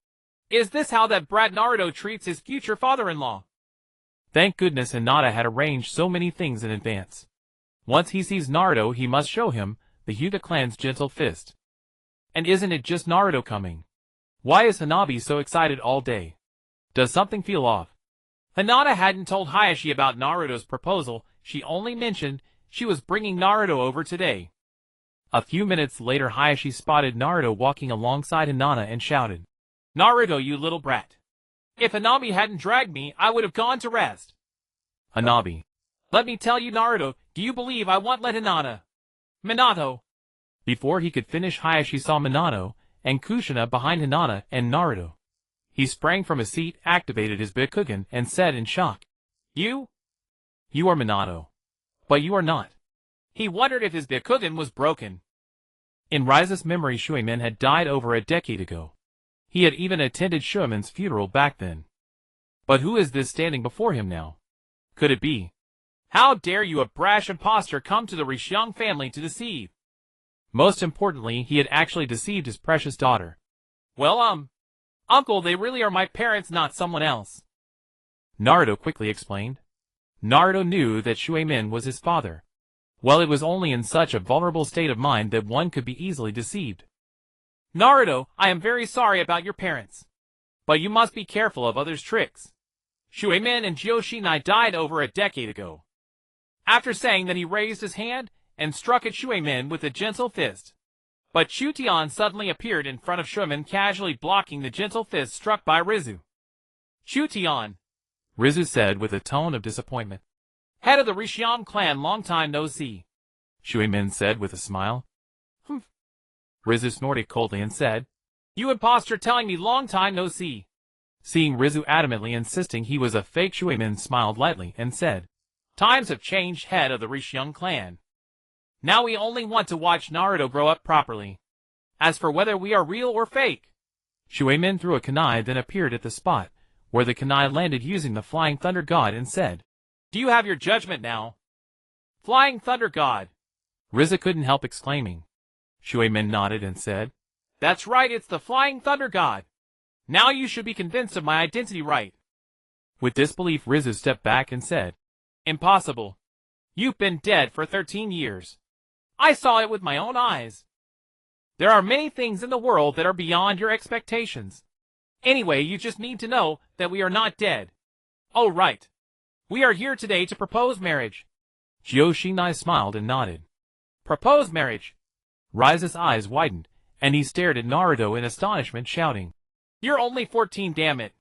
Is this how that brat Naruto treats his future father-in-law? Thank goodness Hinata had arranged so many things in advance. Once he sees Naruto, he must show him the Hyuga clan's gentle fist. And isn't it just Naruto coming? Why is Hanabi so excited all day? Does something feel off? Hinata hadn't told Hayashi about Naruto's proposal. She only mentioned she was bringing Naruto over today. A few minutes later, Hayashi spotted Naruto walking alongside Hinata and shouted, Naruto, you little brat. If Hanabi hadn't dragged me, I would have gone to rest. Hanabi. Let me tell you, Naruto, do you believe I won't let Hinata? Minato. Before he could finish, Hayashi saw Minato and Kushina behind Hinata and Naruto. He sprang from his seat, activated his Byakugan, and said in shock, You? You are Minato. But you are not. He wondered if his Byakugan was broken. In Rise's memory, Shuemin had died over a decade ago. He had even attended Shuemin's funeral back then. But who is this standing before him now? Could it be? How dare you, a brash impostor, come to the Rishyang family to deceive? Most importantly, he had actually deceived his precious daughter. Well, Uncle, they really are my parents, not someone else. Naruto quickly explained. Naruto knew that Shuemin was his father. Well, it was only in such a vulnerable state of mind that one could be easily deceived. Naruto, I am very sorry about your parents. But you must be careful of others' tricks. Shuemin and Joshinai died over a decade ago. After saying that, he raised his hand and struck at Shuemin with a gentle fist. But Chutian suddenly appeared in front of Shuemin, casually blocking the gentle fist struck by Rizu. Chutian, Rizu said with a tone of disappointment. Head of the Rishyang clan, long time no see. Shuemin said with a smile. Humph. Rizu snorted coldly and said, You impostor, telling me long time no see. Seeing Rizu adamantly insisting he was a fake, Shuemin smiled lightly and said, Times have changed, head of the Rishyang clan. Now we only want to watch Naruto grow up properly. As for whether we are real or fake. Shuemin threw a kunai, then appeared at the spot where the kunai landed using the Flying Thunder God and said, Do you have your judgment now? Flying Thunder God. Rizu couldn't help exclaiming. Shuemin nodded and said, That's right, it's the Flying Thunder God. Now you should be convinced of my identity, right? With disbelief, Rizu stepped back and said, Impossible. You've been dead for 13 years. I saw it with my own eyes. There are many things in the world that are beyond your expectations. Anyway, you just need to know that we are not dead. Oh, right. We are here today to propose marriage. Joshinai smiled and nodded. Propose marriage. Rise's eyes widened, and he stared at Naruto in astonishment, shouting, You're only 14, damn it.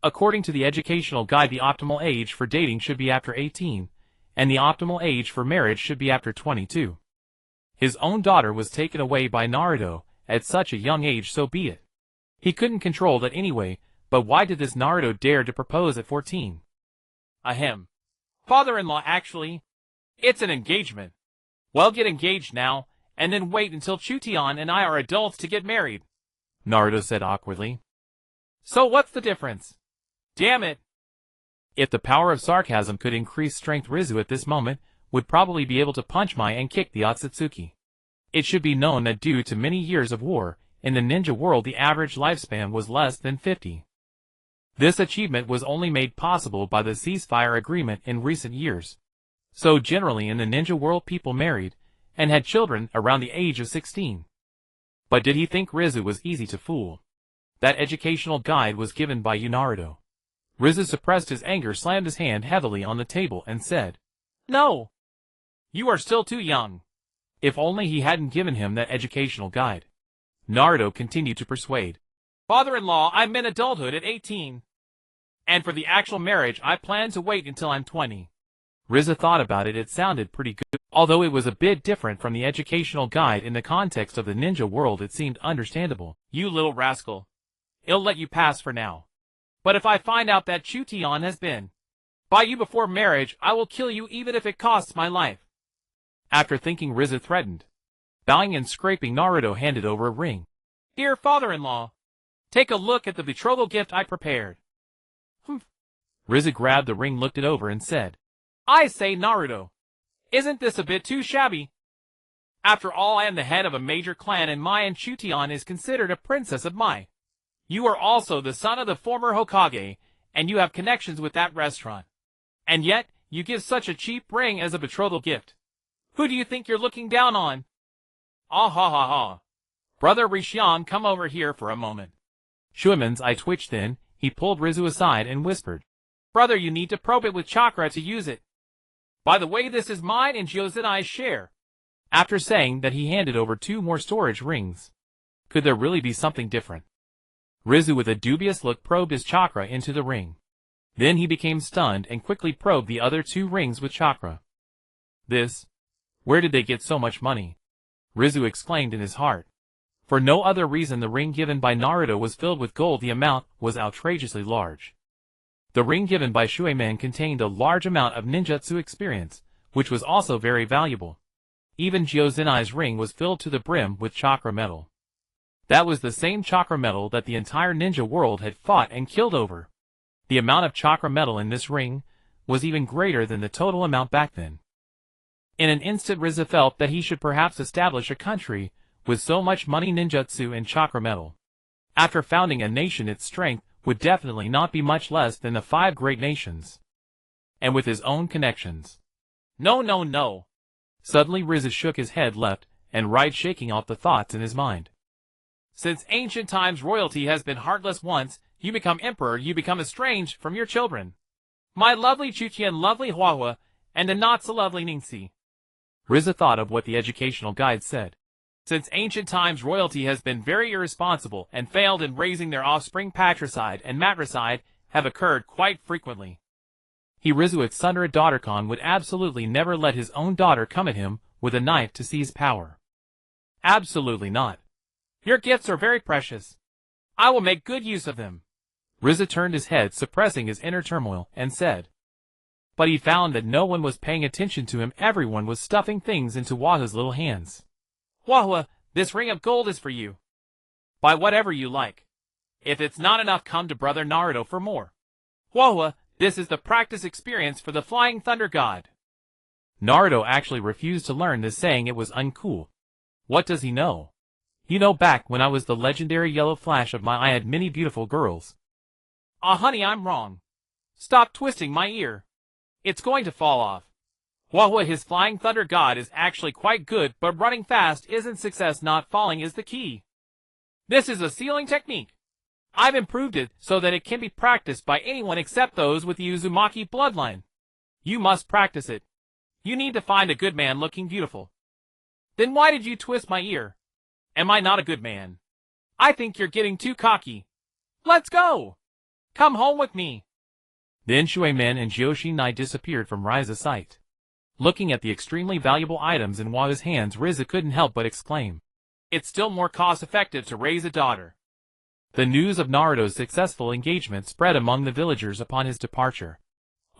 According to the educational guide, the optimal age for dating should be after 18, and the optimal age for marriage should be after 22. His own daughter was taken away by Naruto at such a young age, so be it. He couldn't control that anyway, but why did this Naruto dare to propose at 14? Ahem. Father-in-law, actually. It's an engagement. Well, get engaged now, and then wait until Chutian and I are adults to get married. Naruto said awkwardly. So what's the difference? Damn it. If the power of sarcasm could increase strength, Rizu at this moment would probably be able to punch Mai and kick the Akatsuki. It should be known that due to many years of war, in the ninja world the average lifespan was less than 50. This achievement was only made possible by the ceasefire agreement in recent years. So generally in the ninja world people married and had children around the age of 16. But did he think Rizu was easy to fool? That educational guide was given by Naruto. Rizu suppressed his anger, slammed his hand heavily on the table and said, "No! You are still too young." If only he hadn't given him that educational guide. Naruto continued to persuade. "Father-in-law, I'm in adulthood at 18. And for the actual marriage, I plan to wait until I'm 20. Rizu thought about it. It sounded pretty good. Although it was a bit different from the educational guide in the context of the ninja world, it seemed understandable. "You little rascal. I'll let you pass for now. But if I find out that Chutian has been by you before marriage, I will kill you even if it costs my life." After thinking, Rizu threatened. Bowing and scraping, Naruto handed over a ring. "Dear father-in-law, take a look at the betrothal gift I prepared." Rizu grabbed the ring, looked it over and said, "I say, Naruto, isn't this a bit too shabby? After all, I am the head of a major clan and Mai and Chutian is considered a princess of Mai. You are also the son of the former Hokage, and you have connections with that restaurant. And yet, you give such a cheap ring as a betrothal gift. Who do you think you're looking down on?" "Ah ha ha ha. Brother Rishian, come over here for a moment." Shuiman's eye twitched. Then he pulled Rizu aside and whispered, "Brother, you need to probe it with chakra to use it. By the way, this is mine and Jyozinai's share." After saying that, he handed over 2 more storage rings. Could there really be something different? Rizu with a dubious look probed his chakra into the ring. Then he became stunned and quickly probed the other 2 rings with chakra. Where did they get so much money? Rizu exclaimed in his heart. For no other reason, the ring given by Naruto was filled with gold. The amount was outrageously large. The ring given by Shuiman contained a large amount of ninjutsu experience, which was also very valuable. Even Jyozinai's ring was filled to the brim with chakra metal. That was the same chakra metal that the entire ninja world had fought and killed over. The amount of chakra metal in this ring was even greater than the total amount back then. In an instant, Rizu felt that he should perhaps establish a country with so much money, ninjutsu, and chakra metal. After founding a nation, its strength would definitely not be much less than the 5 great nations. And with his own connections. No, no, no. Suddenly Rizu shook his head left and right, shaking off the thoughts in his mind. Since ancient times, royalty has been heartless. Once you become emperor, you become estranged from your children. My lovely Chutian, lovely Huahua, and the not-so-lovely Ningxi. Rizu thought of what the educational guide said. Since ancient times, royalty has been very irresponsible and failed in raising their offspring. Patricide and matricide have occurred quite frequently. Rizu at Sundara Daughtercon would absolutely never let his own daughter come at him with a knife to seize power. Absolutely not. Your gifts are very precious. I will make good use of them. Rizu turned his head, suppressing his inner turmoil, and said. But he found that no one was paying attention to him. Everyone was stuffing things into Wahua's little hands. Wahua, this ring of gold is for you. Buy whatever you like. If it's not enough, come to Brother Naruto for more. Wahua, this is the practice experience for the Flying Thunder God. Naruto actually refused to learn this, saying it was uncool. What does he know? You know, back when I was the legendary yellow flash of my eye, I had many beautiful girls. Ah, honey, I'm wrong. Stop twisting my ear. It's going to fall off. Wahua, his Flying Thunder God is actually quite good, but running fast isn't success. Not falling is the key. This is a sealing technique. I've improved it so that it can be practiced by anyone except those with the Uzumaki bloodline. You must practice it. You need to find a good man looking beautiful. Then why did you twist my ear? Am I not a good man? I think you're getting too cocky. Let's go! Come home with me. Then Shuiman and Jyozinai disappeared from Rizu's sight. Looking at the extremely valuable items in Wahua's hands, Rizu couldn't help but exclaim. It's still more cost-effective to raise a daughter. The news of Naruto's successful engagement spread among the villagers upon his departure.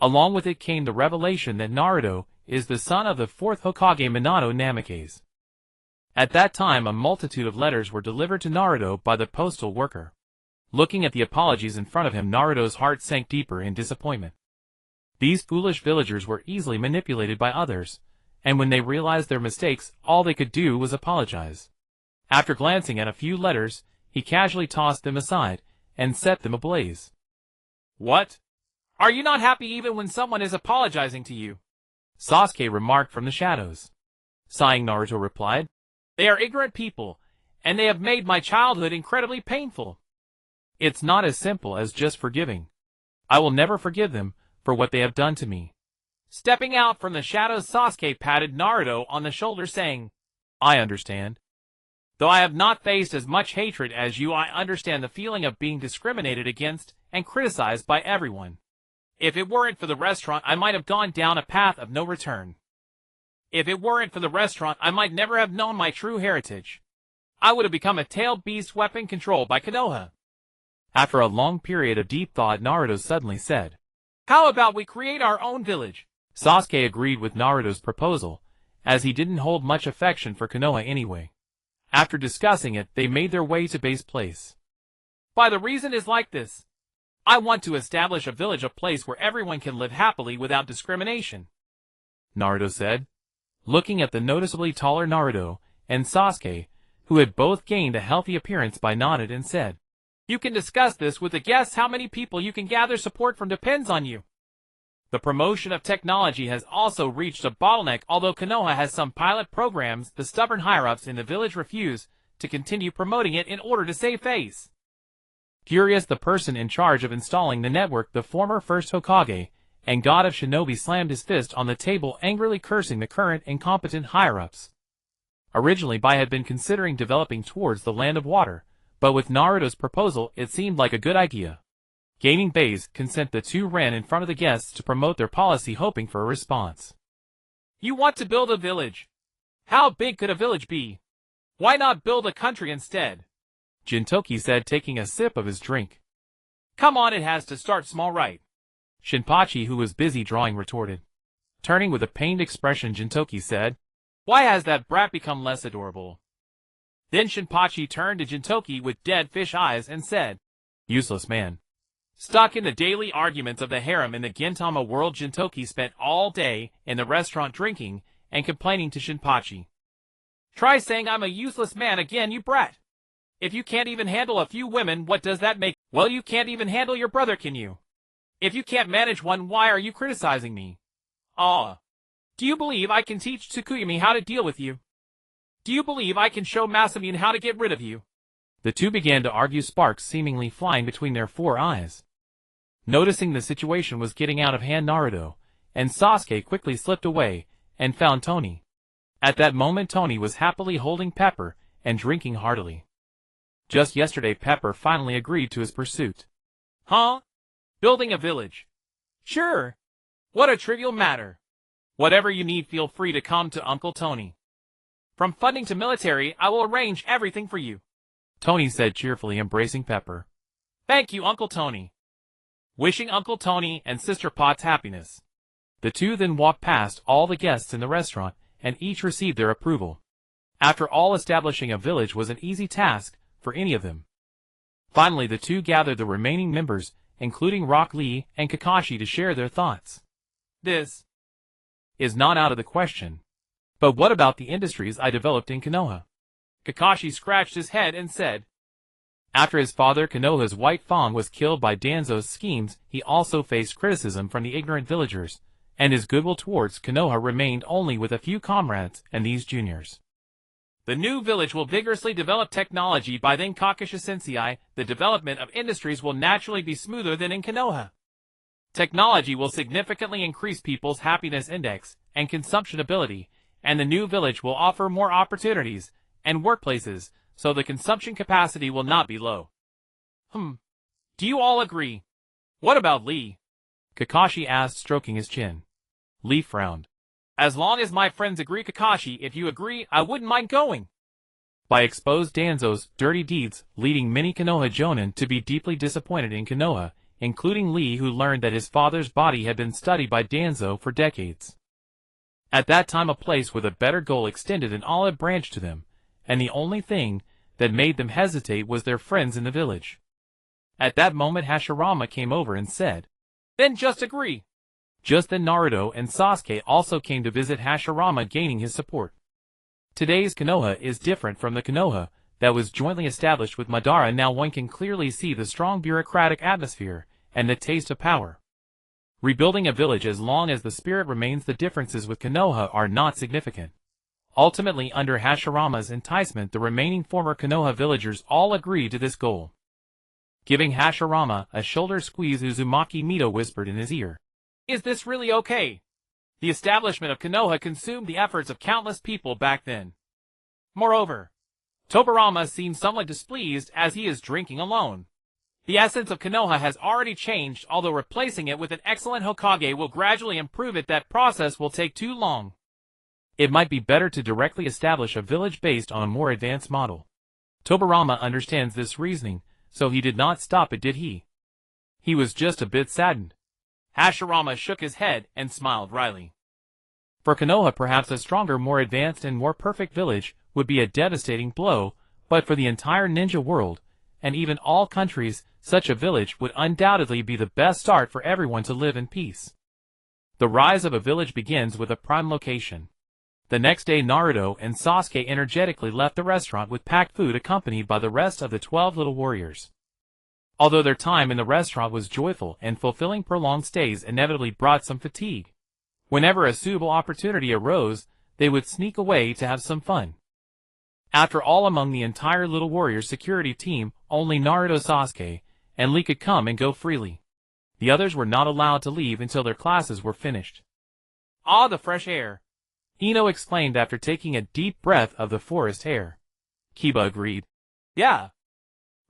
Along with it came the revelation that Naruto is the son of the 4th Hokage, Minato Namikaze. At that time, a multitude of letters were delivered to Naruto by the postal worker. Looking at the apologies in front of him, Naruto's heart sank deeper in disappointment. These foolish villagers were easily manipulated by others, and when they realized their mistakes, all they could do was apologize. After glancing at a few letters, he casually tossed them aside and set them ablaze. What? Are you not happy even when someone is apologizing to you? Sasuke remarked from the shadows. Sighing, Naruto replied, They are ignorant people, and they have made my childhood incredibly painful. It's not as simple as just forgiving. I will never forgive them for what they have done to me. Stepping out from the shadows, Sasuke patted Naruto on the shoulder saying, I understand. Though I have not faced as much hatred as you, I understand the feeling of being discriminated against and criticized by everyone. If it weren't for the restaurant, I might have gone down a path of no return. If it weren't for the restaurant, I might never have known my true heritage. I would have become a tailed beast weapon controlled by Konoha. After a long period of deep thought, Naruto suddenly said, How about we create our own village? Sasuke agreed with Naruto's proposal, as he didn't hold much affection for Konoha anyway. After discussing it, they made their way to Base Place. By the reason is like this. I want to establish a village, a place where everyone can live happily without discrimination, Naruto said, looking at the noticeably taller Naruto and Sasuke, who had both gained a healthy appearance, by nodded and said, You can discuss this with the guests. How many people you can gather support from depends on you. The promotion of technology has also reached a bottleneck. Although Konoha has some pilot programs, the stubborn higher-ups in the village refuse to continue promoting it in order to save face. Furious, the person in charge of installing the network, the former first Hokage and god of shinobi, slammed his fist on the table, angrily cursing the current incompetent higher-ups. Originally, Bai had been considering developing towards the Land of Water, but with Naruto's proposal, it seemed like a good idea. Gaining Bai's consent, the two ran in front of the guests to promote their policy, hoping for a response. You want to build a village? How big could a village be? Why not build a country instead? Jintoki said, taking a sip of his drink. Come on, it has to start small, right? Shinpachi, who was busy drawing, retorted. Turning with a pained expression, Jintoki said, Why has that brat become less adorable? Then Shinpachi turned to Jintoki with dead fish eyes and said, Useless man. Stuck in the daily arguments of the harem in the Gintama world, Jintoki spent all day in the restaurant drinking and complaining to Shinpachi. Try saying I'm a useless man again, you brat. If you can't even handle a few women, what does that make? Well, you can't even handle your brother, can you? If you can't manage one, why are you criticizing me? Do you believe I can teach Tsukuyami how to deal with you? Do you believe I can show Masamune how to get rid of you? The two began to argue, sparks seemingly flying between their 4 eyes. Noticing the situation was getting out of hand, Naruto and Sasuke quickly slipped away and found Tony. At that moment, Tony was happily holding Pepper and drinking heartily. Just yesterday, Pepper finally agreed to his pursuit. Huh? Building a village? Sure. What a trivial matter. Whatever you need, feel free to come to Uncle Tony. From funding to military, I will arrange everything for you, Tony said cheerfully, embracing Pepper. Thank you, Uncle Tony. Wishing Uncle Tony and Sister Potts happiness. The two then walked past all the guests in the restaurant, and each received their approval. After all, establishing a village was an easy task for any of them. Finally, the two gathered the remaining members, including Rock Lee and Kakashi, to share their thoughts. This is not out of the question. But what about the industries I developed in Konoha? Kakashi scratched his head and said, After his father Konoha's White Fang was killed by Danzo's schemes, he also faced criticism from the ignorant villagers, and his goodwill towards Konoha remained only with a few comrades and these juniors. The new village will vigorously develop technology. By then, Kakashi Sensei, the development of industries will naturally be smoother than in Konoha. Technology will significantly increase people's happiness index and consumption ability, and the new village will offer more opportunities and workplaces, so the consumption capacity will not be low. Do you all agree? What about Lee? Kakashi asked, stroking his chin. Lee frowned. As long as my friends agree, Kakashi, if you agree, I wouldn't mind going. Bai exposed Danzo's dirty deeds, leading many Konoha jonin to be deeply disappointed in Konoha, including Lee, who learned that his father's body had been studied by Danzo for decades. At that time, a place with a better goal extended an olive branch to them, and the only thing that made them hesitate was their friends in the village. At that moment, Hashirama came over and said, Then just agree. Just then Naruto and Sasuke also came to visit Hashirama, gaining his support. Today's Konoha is different from the Konoha that was jointly established with Madara. Now one can clearly see the strong bureaucratic atmosphere and the taste of power. Rebuilding a village as long as the spirit remains. The differences with Konoha are not significant. Ultimately, under Hashirama's enticement, the remaining former Konoha villagers all agreed to this goal. Giving Hashirama a shoulder squeeze, Uzumaki Mito whispered in his ear, "Is this really okay? The establishment of Konoha consumed the efforts of countless people back then. Moreover, Tobirama seems somewhat displeased as he is drinking alone. The essence of Konoha has already changed, although replacing it with an excellent Hokage will gradually improve it. That process will take too long. It might be better to directly establish a village based on a more advanced model." Tobirama understands this reasoning, so he did not stop it, did he? He was just a bit saddened. Hashirama shook his head and smiled wryly. For Konoha, perhaps a stronger, more advanced and more perfect village would be a devastating blow, but for the entire ninja world, and even all countries, such a village would undoubtedly be the best start for everyone to live in peace. The rise of a village begins with a prime location. The next day Naruto and Sasuke energetically left the restaurant with packed food, accompanied by the rest of the 12 little warriors. Although their time in the restaurant was joyful and fulfilling, prolonged stays inevitably brought some fatigue. Whenever a suitable opportunity arose, they would sneak away to have some fun. After all, among the entire Little Warriors security team, only Naruto, Sasuke, and Lee could come and go freely. The others were not allowed to leave until their classes were finished. "Ah, the fresh air," Ino exclaimed after taking a deep breath of the forest air. Kiba agreed. "Yeah.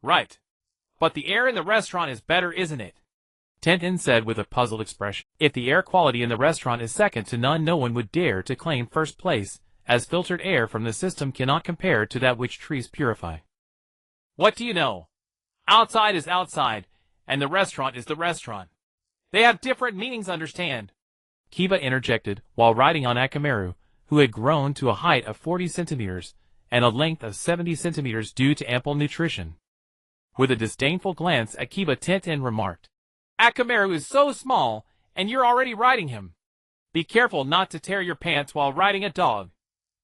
Right. But the air in the restaurant is better, isn't it?" Tenten said with a puzzled expression. If the air quality in the restaurant is second to none, no one would dare to claim first place, as filtered air from the system cannot compare to that which trees purify. "What do you know? Outside is outside, and the restaurant is the restaurant. They have different meanings, understand?" Kiba interjected, while riding on Akamaru, who had grown to a height of 40 centimeters, and a length of 70 centimeters due to ample nutrition. With a disdainful glance at Kiba, Tenten remarked, "Akamaru is so small, and you're already riding him. Be careful not to tear your pants while riding a dog.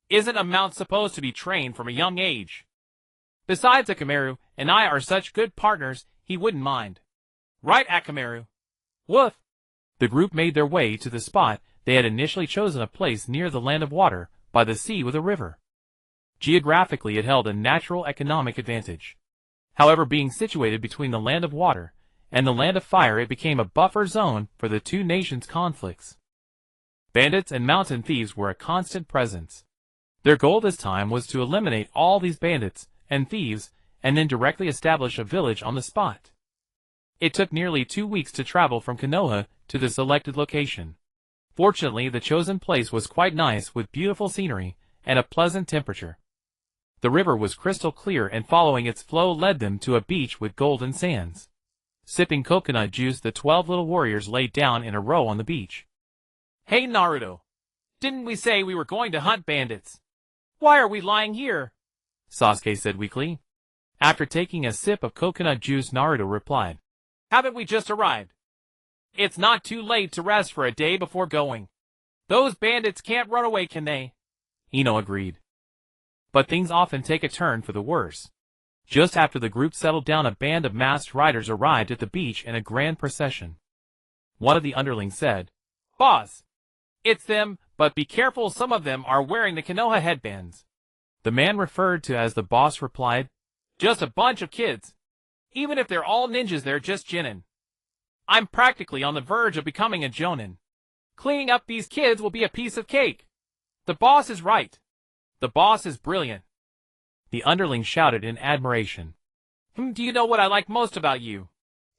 Isn't a mount supposed to be trained from a young age? Besides, Akamaru and I are such good partners, he wouldn't mind. Right, Akamaru? Woof." The group made their way to the spot. They had initially chosen a place near the land of water, by the sea with a river. Geographically it held a natural economic advantage. However, being situated between the land of water and the land of fire, it became a buffer zone for the two nations' conflicts. Bandits and mountain thieves were a constant presence. Their goal this time was to eliminate all these bandits and thieves, and then directly establish a village on the spot. It took nearly 2 weeks to travel from Konoha to the selected location. Fortunately, the chosen place was quite nice, with beautiful scenery and a pleasant temperature. The river was crystal clear, and following its flow led them to a beach with golden sands. Sipping coconut juice, the 12 little warriors lay down in a row on the beach. "Hey Naruto, didn't we say we were going to hunt bandits? Why are we lying here?" Sasuke said weakly. After taking a sip of coconut juice, Naruto replied, "Haven't we just arrived? It's not too late to rest for a day before going. Those bandits can't run away, can they?" Ino agreed. But things often take a turn for the worse. Just after the group settled down, a band of masked riders arrived at the beach in a grand procession. One of the underlings said, "Boss, it's them, but be careful, some of them are wearing the Konoha headbands." The man referred to as the boss replied, "Just a bunch of kids. Even if they're all ninjas, they're just Jinin. I'm practically on the verge of becoming a Jonin. Cleaning up these kids will be a piece of cake. The boss is right. The boss is brilliant." The underling shouted in admiration. Do you know what I like most about you?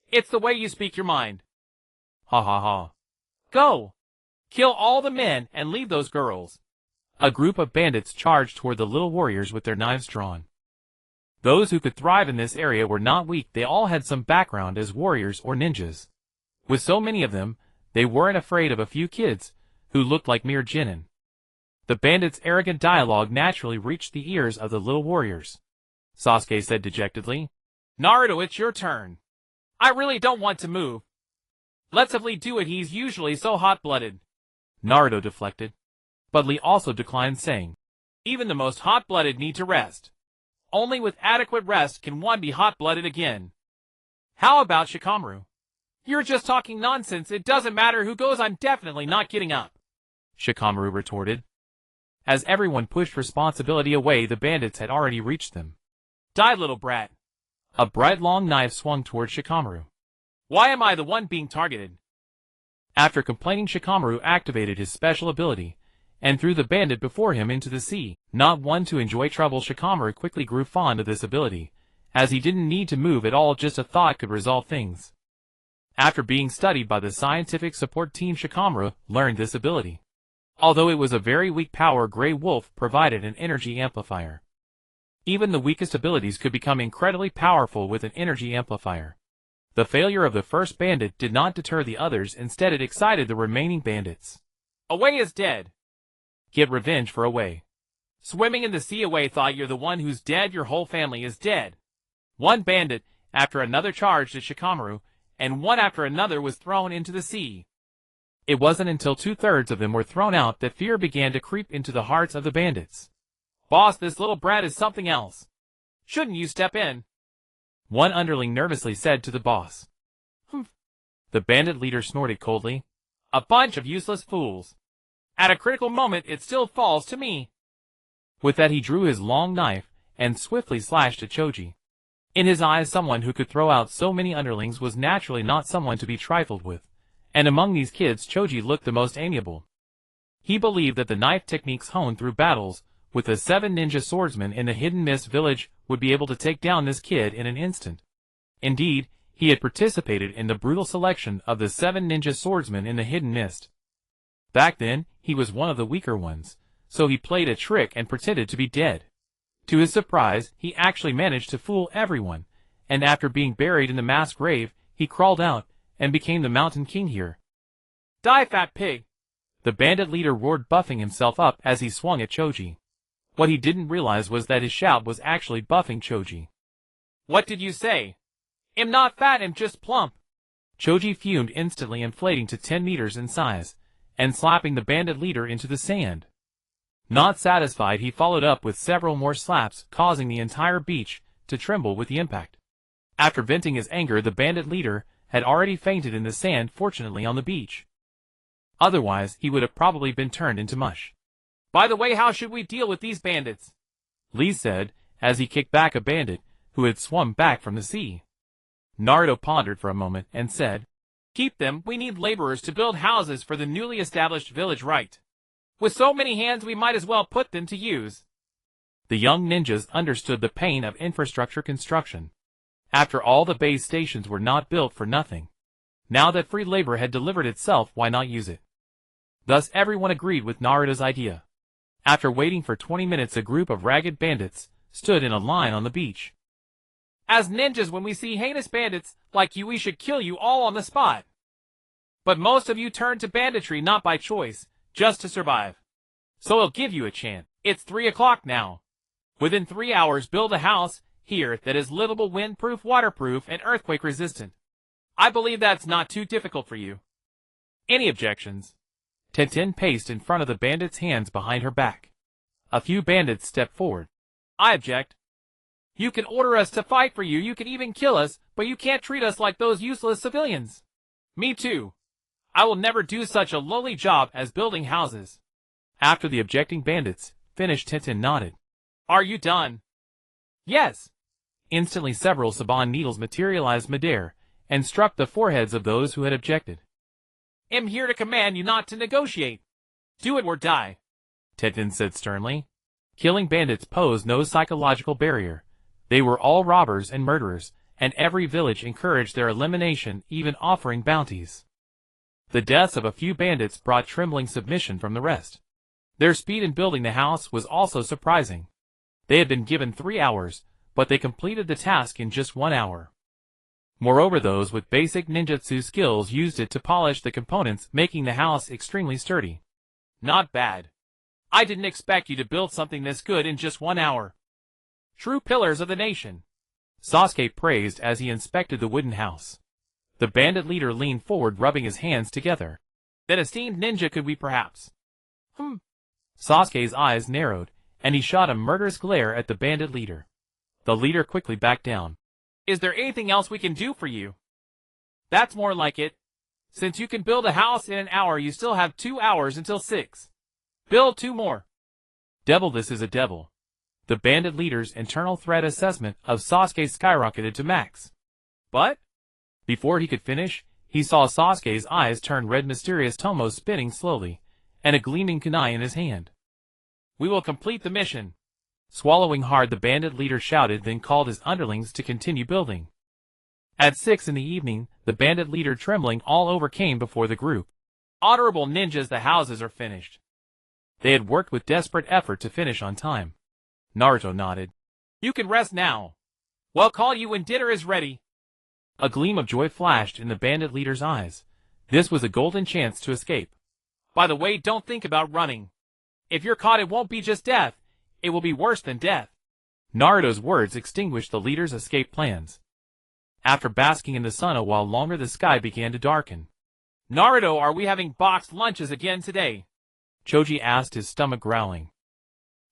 It's the way you speak your mind." Ha ha ha. "Go. Kill all the men and leave those girls." A group of bandits charged toward the little warriors with their knives drawn. Those who could thrive in this area were not weak. They all had some background as warriors or ninjas. With so many of them, they weren't afraid of a few kids, who looked like mere Jinin. The bandits' arrogant dialogue naturally reached the ears of the little warriors. Sasuke said dejectedly, "Naruto, it's your turn. I really don't want to move." Let's have Lee do it, he's usually so hot-blooded. Naruto deflected. But Lee also declined, saying, Even the most hot-blooded need to rest. Only with adequate rest can one be hot-blooded again. How about Shikamaru? You're just talking nonsense, it doesn't matter who goes, I'm definitely not getting up. Shikamaru retorted. As everyone pushed responsibility away, the bandits had already reached them. Die, little brat. A bright long knife swung toward Shikamaru. Why am I the one being targeted? After complaining, Shikamaru activated his special ability, and threw the bandit before him into the sea. Not one to enjoy trouble, Shikamaru quickly grew fond of this ability, as he didn't need to move at all, just a thought could resolve things. After being studied by the scientific support team, Shikamaru learned this ability. Although it was a very weak power, Grey Wolf provided an energy amplifier. Even the weakest abilities could become incredibly powerful with an energy amplifier. The failure of the first bandit did not deter the others, instead it excited the remaining bandits. Away is dead. Get revenge for Away. Swimming in the sea, Away thought you're the one who's dead, your whole family is dead. One bandit after another charged at Shikamaru, and one after another was thrown into the sea. It wasn't until 2/3 of them were thrown out that fear began to creep into the hearts of the bandits. Boss, this little brat is something else. Shouldn't you step in? One underling nervously said to the boss. Humph. The bandit leader snorted coldly. A bunch of useless fools. At a critical moment it still falls to me. With that he drew his long knife and swiftly slashed at Choji. In his eyes, someone who could throw out so many underlings was naturally not someone to be trifled with, and among these kids Choji looked the most amiable. He believed that the knife techniques honed through battles with the 7 ninja swordsmen in the Hidden Mist village would be able to take down this kid in an instant. Indeed, he had participated in the brutal selection of the 7 ninja swordsmen in the Hidden Mist. Back then, he was one of the weaker ones, so he played a trick and pretended to be dead. To his surprise, he actually managed to fool everyone, and after being buried in the mass grave, he crawled out and became the Mountain King here. Die, fat pig! The bandit leader roared, buffing himself up as he swung at Choji. What he didn't realize was that his shout was actually buffing Choji. What did you say? I'm not fat, I'm just plump. Choji fumed, instantly inflating to 10 meters in size, and slapping the bandit leader into the sand. Not satisfied, he followed up with several more slaps, causing the entire beach to tremble with the impact. After venting his anger, the bandit leader had already fainted in the sand, fortunately on the beach. Otherwise, he would have probably been turned into mush. By the way, how should we deal with these bandits? Lee said, as he kicked back a bandit who had swum back from the sea. Naruto pondered for a moment and said, Keep them, we need laborers to build houses for the newly established village, right? With so many hands we might as well put them to use. The young ninjas understood the pain of infrastructure construction. After all, the base stations were not built for nothing. Now that free labor had delivered itself, why not use it? Thus everyone agreed with Naruto's idea. After waiting for 20 minutes, a group of ragged bandits stood in a line on the beach. As ninjas, when we see heinous bandits like you, we should kill you all on the spot. But most of you turn to banditry not by choice, just to survive. So I'll give you a chance. It's 3 o'clock now. Within 3 hours, build a house here that is livable, windproof, waterproof, and earthquake resistant. I believe that's not too difficult for you. Any objections? Tenten paced in front of the bandits, hands behind her back. A few bandits stepped forward. I object. You can order us to fight for you, you can even kill us, but you can't treat us like those useless civilians. Me too. I will never do such a lowly job as building houses. After the objecting bandits finished, Tenten nodded. Are you done? Yes. Instantly several Saban needles materialized midair and struck the foreheads of those who had objected. I'm here to command you not to negotiate. Do it or die, Tenten said sternly. Killing bandits posed no psychological barrier. They were all robbers and murderers, and every village encouraged their elimination, even offering bounties. The deaths of a few bandits brought trembling submission from the rest. Their speed in building the house was also surprising. They had been given 3 hours, but they completed the task in just 1 hour. Moreover, those with basic ninjutsu skills used it to polish the components, making the house extremely sturdy. Not bad. I didn't expect you to build something this good in just 1 hour. True pillars of the nation. Sasuke praised as he inspected the wooden house. The bandit leader leaned forward, rubbing his hands together. That esteemed ninja could we perhaps? Sasuke's eyes narrowed, and he shot a murderous glare at the bandit leader. The leader quickly backed down. Is there anything else we can do for you? That's more like it. Since you can build a house in an hour, you still have 2 hours until 6. Build 2 more. Devil, this is a devil. The bandit leader's internal threat assessment of Sasuke skyrocketed to max. But? Before he could finish, he saw Sasuke's eyes turn red, mysterious tomo spinning slowly, and a gleaming kunai in his hand. We will complete the mission. Swallowing hard, the bandit leader shouted, then called his underlings to continue building. At 6 in the evening, the bandit leader, trembling all over, came before the group. Honorable ninjas, the houses are finished. They had worked with desperate effort to finish on time. Naruto nodded. You can rest now. We'll call you when dinner is ready. A gleam of joy flashed in the bandit leader's eyes. This was a golden chance to escape. By the way, don't think about running. If you're caught, it won't be just death. It will be worse than death. Naruto's words extinguished the leader's escape plans. After basking in the sun a while longer, the sky began to darken. Naruto, are we having boxed lunches again today? Choji asked, his stomach growling.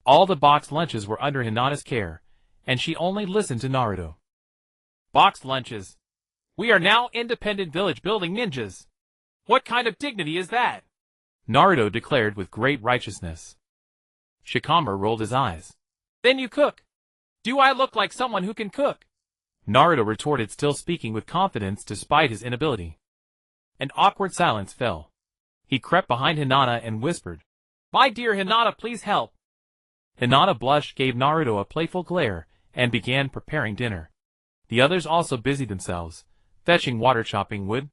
All the boxed lunches were under Hinata's care, and she only listened to Naruto. Boxed lunches? We are now independent village-building ninjas. What kind of dignity is that? Naruto declared with great righteousness. Shikamaru rolled his eyes. Then you cook. Do I look like someone who can cook? Naruto retorted, still speaking with confidence despite his inability. An awkward silence fell. He crept behind Hinata and whispered, My dear Hinata, please help. Hinata blushed, gave Naruto a playful glare, and began preparing dinner. The others also busied themselves, fetching water, chopping wood,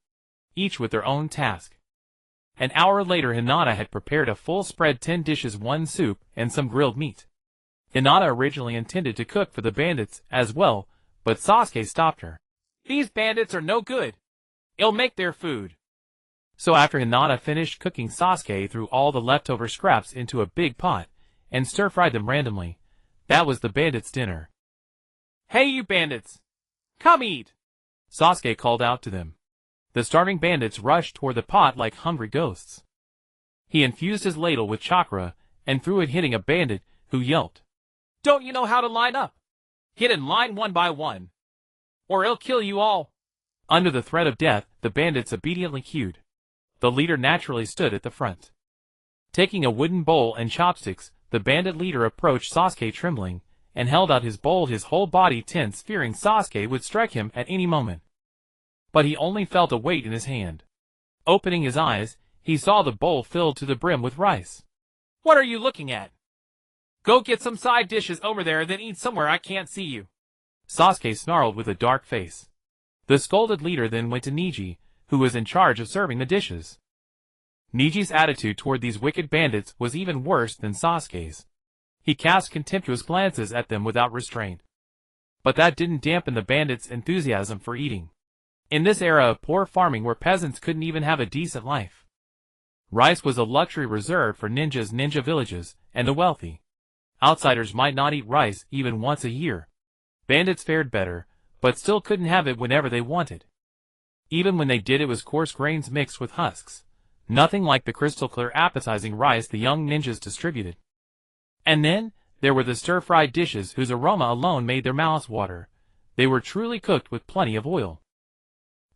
each with their own task. An hour later, Hinata had prepared a full spread, 10 dishes, 1 soup, and some grilled meat. Hinata originally intended to cook for the bandits as well, but Sasuke stopped her. These bandits are no good. It'll make their food. So after Hinata finished cooking, Sasuke threw all the leftover scraps into a big pot and stir-fried them randomly. That was the bandits' dinner. Hey, you bandits! Come eat! Sasuke called out to them. The starving bandits rushed toward the pot like hungry ghosts. He infused his ladle with chakra and threw it, hitting a bandit, who yelped. Don't you know how to line up? Hit in line one by one, or it'll kill you all. Under the threat of death, the bandits obediently queued. The leader naturally stood at the front. Taking a wooden bowl and chopsticks, the bandit leader approached Sasuke trembling, and held out his bowl, his whole body tense, fearing Sasuke would strike him at any moment. But he only felt a weight in his hand. Opening his eyes, he saw the bowl filled to the brim with rice. What are you looking at? Go get some side dishes over there, then eat somewhere I can't see you. Sasuke snarled with a dark face. The scolded leader then went to Neji, who was in charge of serving the dishes. Neji's attitude toward these wicked bandits was even worse than Sasuke's. He cast contemptuous glances at them without restraint. But that didn't dampen the bandits' enthusiasm for eating. In this era of poor farming where peasants couldn't even have a decent life, rice was a luxury reserved for ninjas, ninja villages, and the wealthy. Outsiders might not eat rice even once a year. Bandits fared better, but still couldn't have it whenever they wanted. Even when they did, it was coarse grains mixed with husks, nothing like the crystal-clear appetizing rice the young ninjas distributed. And then, there were the stir-fried dishes whose aroma alone made their mouths water. They were truly cooked with plenty of oil.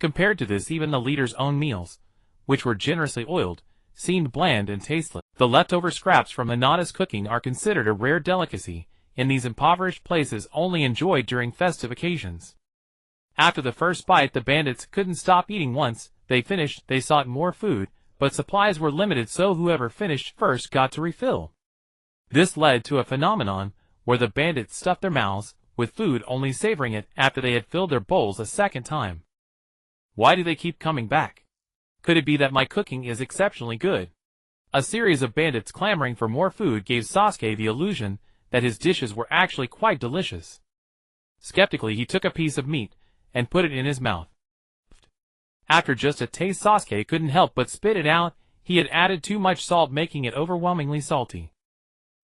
Compared to this, even the leader's own meals, which were generously oiled, seemed bland and tasteless. The leftover scraps from Hinata's cooking are considered a rare delicacy in these impoverished places, only enjoyed during festive occasions. After the first bite, the bandits couldn't stop eating. Once they finished, they sought more food, but supplies were limited, so whoever finished first got to refill. This led to a phenomenon where the bandits stuffed their mouths with food, only savoring it after they had filled their bowls a second time. Why do they keep coming back? Could it be that my cooking is exceptionally good? A series of bandits clamoring for more food gave Sasuke the illusion that his dishes were actually quite delicious. Skeptically, he took a piece of meat and put it in his mouth. After just a taste, Sasuke couldn't help but spit it out. He had added too much salt, making it overwhelmingly salty.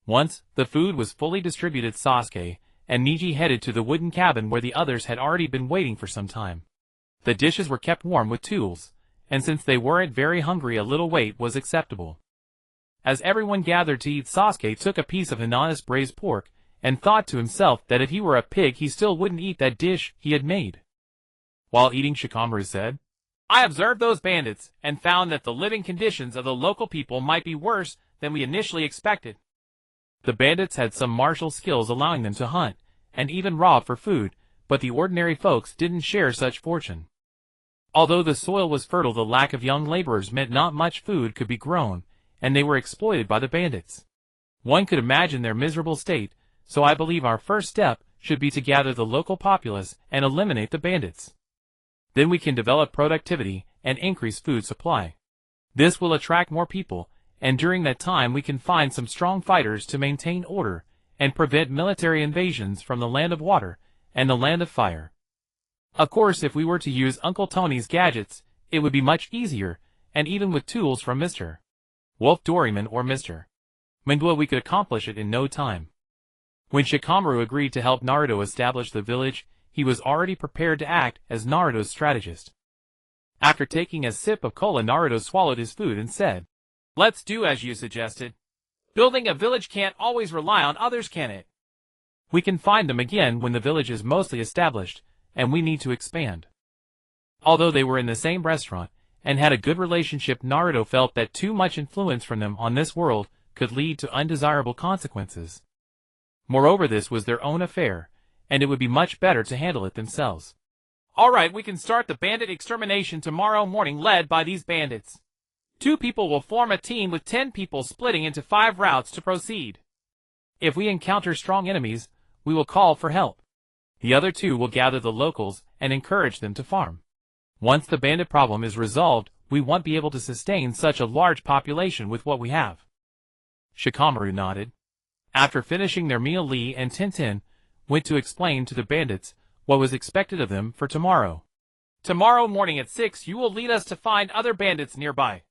Once the food was fully distributed, Sasuke and Neji headed to the wooden cabin where the others had already been waiting for some time. The dishes were kept warm with tools, and since they weren't very hungry, a little wait was acceptable. As everyone gathered to eat, Sasuke took a piece of Hinata's braised pork, and thought to himself that if he were a pig he still wouldn't eat that dish he had made. While eating, Shikamaru said, I observed those bandits, and found that the living conditions of the local people might be worse than we initially expected. The bandits had some martial skills allowing them to hunt, and even rob for food, but the ordinary folks didn't share such fortune. Although the soil was fertile, the lack of young laborers meant not much food could be grown, and they were exploited by the bandits. One could imagine their miserable state, so I believe our first step should be to gather the local populace and eliminate the bandits. Then we can develop productivity and increase food supply. This will attract more people, and during that time we can find some strong fighters to maintain order and prevent military invasions from the land of water and the land of fire. Of course, if we were to use Uncle Tony's gadgets, it would be much easier, and even with tools from Mr. Wolf Doraemon or Mr. Mangua we could accomplish it in no time. When Shikamaru agreed to help Naruto establish the village, he was already prepared to act as Naruto's strategist. After taking a sip of cola, Naruto swallowed his food and said, Let's do as you suggested. Building a village can't always rely on others, can it? We can find them again when the village is mostly established, and we need to expand. Although they were in the same restaurant, and had a good relationship, Naruto felt that too much influence from them on this world could lead to undesirable consequences. Moreover, this was their own affair, and it would be much better to handle it themselves. Alright, we can start the bandit extermination tomorrow morning, led by these bandits. 2 people will form a team with 10 people splitting into 5 routes to proceed. If we encounter strong enemies, we will call for help. The other 2 will gather the locals and encourage them to farm. Once the bandit problem is resolved, we won't be able to sustain such a large population with what we have. Shikamaru nodded. After finishing their meal, Lee and Tintin went to explain to the bandits what was expected of them for tomorrow. Tomorrow morning at 6 you will lead us to find other bandits nearby.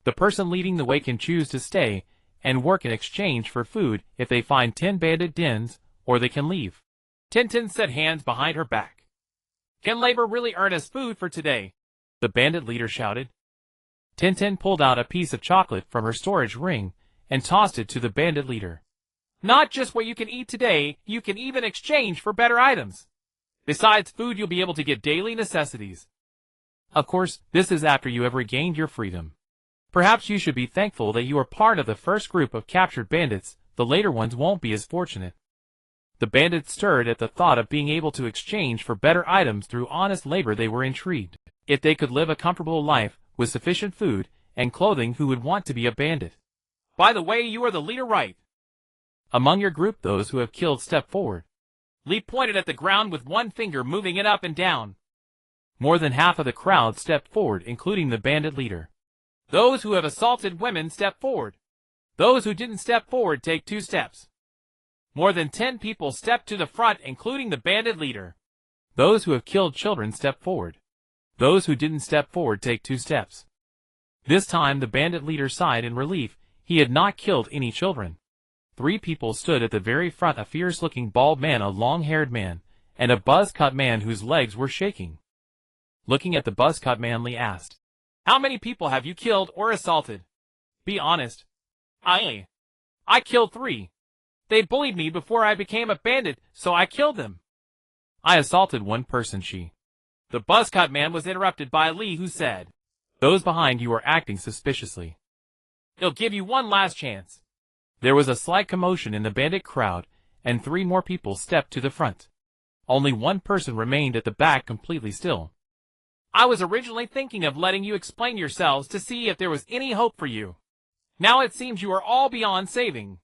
The person leading the way can choose to stay and work in exchange for food if they find 10 bandit dens, or they can leave. Tintin set, hands behind her back. Can labor really earn us food for today? The bandit leader shouted. Tintin pulled out a piece of chocolate from her storage ring and tossed it to the bandit leader. Not just what you can eat today, you can even exchange for better items. Besides food, you'll be able to get daily necessities. Of course, this is after you have regained your freedom. Perhaps you should be thankful that you are part of the first group of captured bandits. The later ones won't be as fortunate. The bandits stirred at the thought of being able to exchange for better items through honest labor. They were intrigued. If they could live a comfortable life with sufficient food and clothing, who would want to be a bandit? By the way, you are the leader, right? Among your group, those who have killed step forward. Lee pointed at the ground with one finger, moving it up and down. More than half of the crowd stepped forward, including the bandit leader. Those who have assaulted women step forward. Those who didn't step forward take 2 steps. More than 10 people stepped to the front, including the bandit leader. Those who have killed children step forward. Those who didn't step forward take 2 steps. This time the bandit leader sighed in relief. He had not killed any children. 3 people stood at the very front, a fierce-looking bald man, a long-haired man, and a buzz-cut man whose legs were shaking. Looking at the buzz-cut man, Lee asked, How many people have you killed or assaulted? Be honest. I killed 3. They bullied me before I became a bandit, so I killed them. I assaulted 1 person, The buzz-cut man was interrupted by Lee, who said, Those behind you are acting suspiciously. He'll give you one last chance. There was a slight commotion in the bandit crowd, and 3 more people stepped to the front. Only 1 person remained at the back, completely still. I was originally thinking of letting you explain yourselves to see if there was any hope for you. Now it seems you are all beyond saving.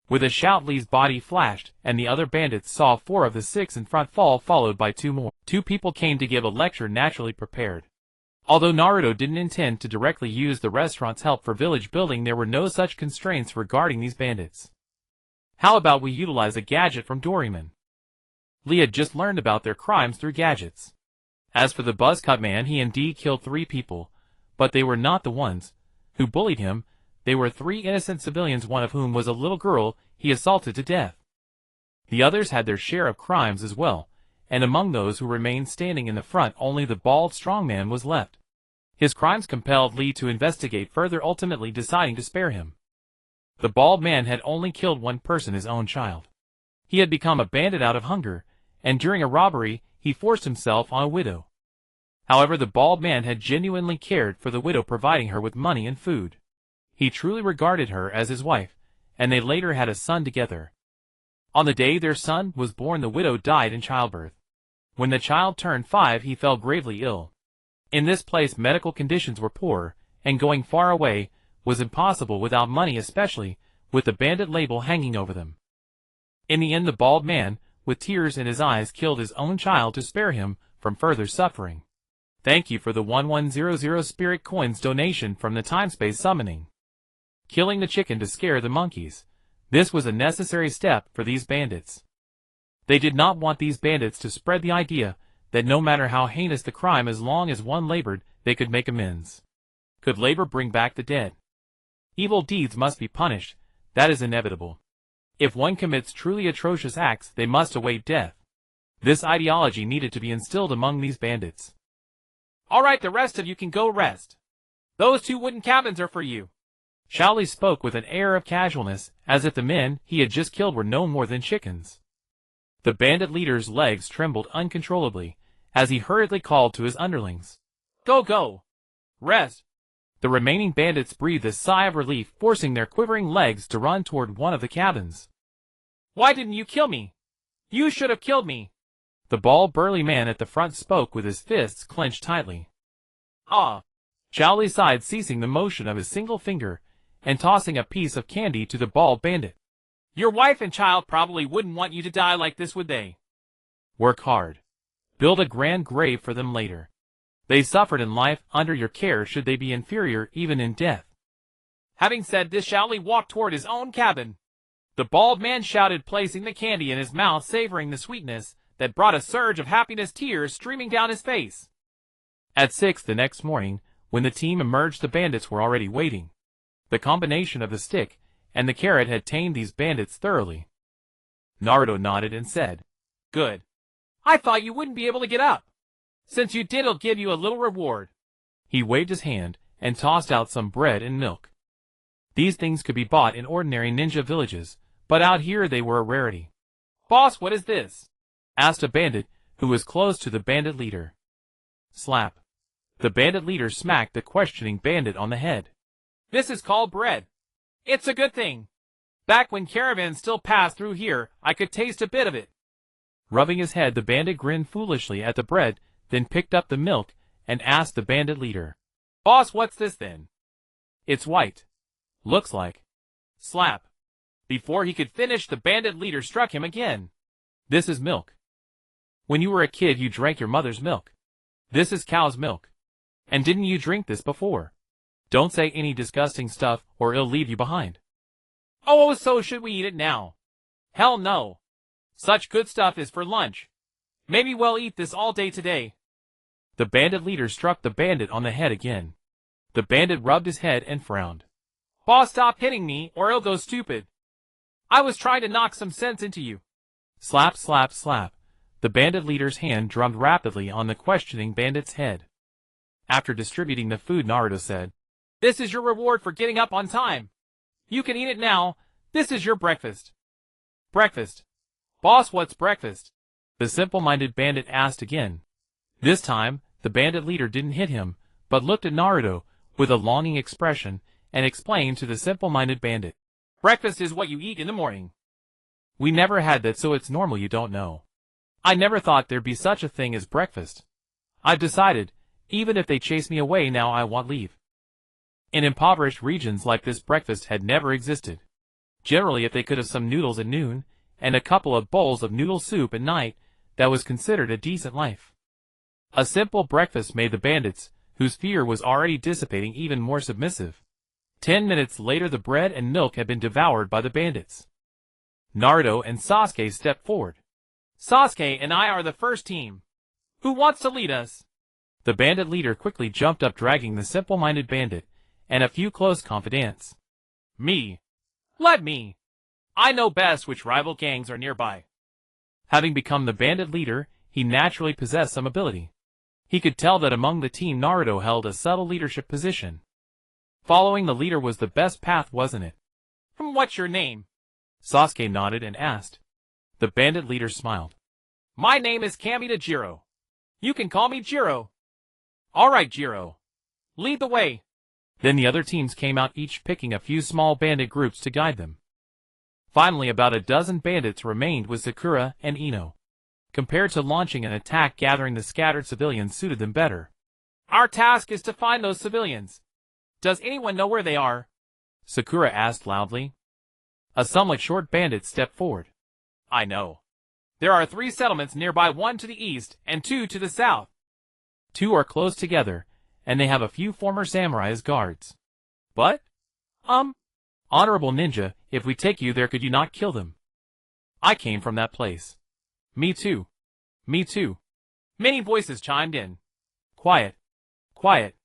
With a shout, Lee's body flashed, and the other bandits saw 4 of the 6 in front fall, followed by 2 more. 2 people came to give a lecture, naturally prepared. Although Naruto didn't intend to directly use the restaurant's help for village building, there were no such constraints regarding these bandits. How about we utilize a gadget from Doraemon? Lee had just learned about their crimes through gadgets. As for the buzz-cut man, he indeed killed 3 people, but they were not the ones who bullied him. They were 3 innocent civilians, one of whom was a little girl he assaulted to death. The others had their share of crimes as well, and among those who remained standing in the front only the bald strongman was left. His crimes compelled Lee to investigate further, ultimately deciding to spare him. The bald man had only killed one person, his own child. He had become a bandit out of hunger, and during a robbery, he forced himself on a widow. However, the bald man had genuinely cared for the widow, providing her with money and food. He truly regarded her as his wife, and they later had a son together. On the day their son was born, the widow died in childbirth. When the child turned 5, he fell gravely ill. In this place medical conditions were poor, and going far away was impossible without money, especially with the bandit label hanging over them. In the end, the bald man, with tears in his eyes, killed his own child to spare him from further suffering. Thank you for the 1100 spirit coins donation from the Timespace Summoning. Killing the chicken to scare the monkeys. This was a necessary step for these bandits. They did not want these bandits to spread the idea that no matter how heinous the crime, as long as one labored, they could make amends. Could labor bring back the dead? Evil deeds must be punished, that is inevitable. If one commits truly atrocious acts, they must await death. This ideology needed to be instilled among these bandits. All right, the rest of you can go rest. Those 2 wooden cabins are for you. Shaoli spoke with an air of casualness, as if the men he had just killed were no more than chickens. The bandit leader's legs trembled uncontrollably, as he hurriedly called to his underlings. Go, go. Rest. The remaining bandits breathed a sigh of relief, forcing their quivering legs to run toward one of the cabins. Why didn't you kill me? You should have killed me. The bald burly man at the front spoke with his fists clenched tightly. Ah. Shaoli sighed, ceasing the motion of his single finger, and tossing a piece of candy to the bald bandit. Your wife and child probably wouldn't want you to die like this, would they? Work hard. Build a grand grave for them later. They suffered in life, under your care should they be inferior even in death. Having said this, Shaoli walked toward his own cabin. The bald man shouted, placing the candy in his mouth, savoring the sweetness that brought a surge of happiness, tears streaming down his face. At 6 the next morning, when the team emerged, the bandits were already waiting. The combination of the stick and the carrot had tamed these bandits thoroughly. Naruto nodded and said, Good. I thought you wouldn't be able to get up. Since you did, I'll give you a little reward. He waved his hand and tossed out some bread and milk. These things could be bought in ordinary ninja villages, but out here they were a rarity. Boss, what is this? Asked a bandit who was close to the bandit leader. Slap. The bandit leader smacked the questioning bandit on the head. This is called bread. It's a good thing. Back when caravans still passed through here, I could taste a bit of it. Rubbing his head, the bandit grinned foolishly at the bread, then picked up the milk and asked the bandit leader. Boss, what's this then? It's white. Looks like. Slap. Before he could finish, the bandit leader struck him again. This is milk. When you were a kid, you drank your mother's milk. This is cow's milk. And didn't you drink this before? Don't say any disgusting stuff or it'll leave you behind. Oh, so should we eat it now? Hell no. Such good stuff is for lunch. Maybe we'll eat this all day today. The bandit leader struck the bandit on the head again. The bandit rubbed his head and frowned. Boss, stop hitting me or I'll go stupid. I was trying to knock some sense into you. Slap, slap, slap. The bandit leader's hand drummed rapidly on the questioning bandit's head. After distributing the food, Naruto said, This is your reward for getting up on time. You can eat it now. This is your breakfast. Breakfast. Boss, what's breakfast? The simple-minded bandit asked again. This time, the bandit leader didn't hit him, but looked at Naruto with a longing expression and explained to the simple-minded bandit. Breakfast is what you eat in the morning. We never had that, so it's normal you don't know. I never thought there'd be such a thing as breakfast. I've decided, even if they chase me away now, I want leave. In impoverished regions like this, breakfast had never existed. Generally, if they could have some noodles at noon, and a couple of bowls of noodle soup at night, that was considered a decent life. A simple breakfast made the bandits, whose fear was already dissipating, even more submissive. 10 minutes later, the bread and milk had been devoured by the bandits. Naruto and Sasuke stepped forward. Sasuke and I are the first team. Who wants to lead us? The bandit leader quickly jumped up, dragging the simple-minded bandit and a few close confidants. Me. Let me. I know best which rival gangs are nearby. Having become the bandit leader, he naturally possessed some ability. He could tell that among the team Naruto held a subtle leadership position. Following the leader was the best path, wasn't it? What's your name? Sasuke nodded and asked. The bandit leader smiled. My name is Kamita Jiro. You can call me Jiro. Alright, Jiro. Lead the way. Then the other teams came out, each picking a few small bandit groups to guide them. Finally, about a dozen bandits remained with Sakura and Ino. Compared to launching an attack, gathering the scattered civilians suited them better. Our task is to find those civilians. Does anyone know where they are? Sakura asked loudly. A somewhat short bandit stepped forward. I know. There are 3 settlements nearby, 1 to the east and 2 to the south. 2 are close together, and they have a few former samurai as guards. But? Honorable ninja, if we take you there, could you not kill them? I came from that place. Me too. Me too. Many voices chimed in. Quiet. Quiet.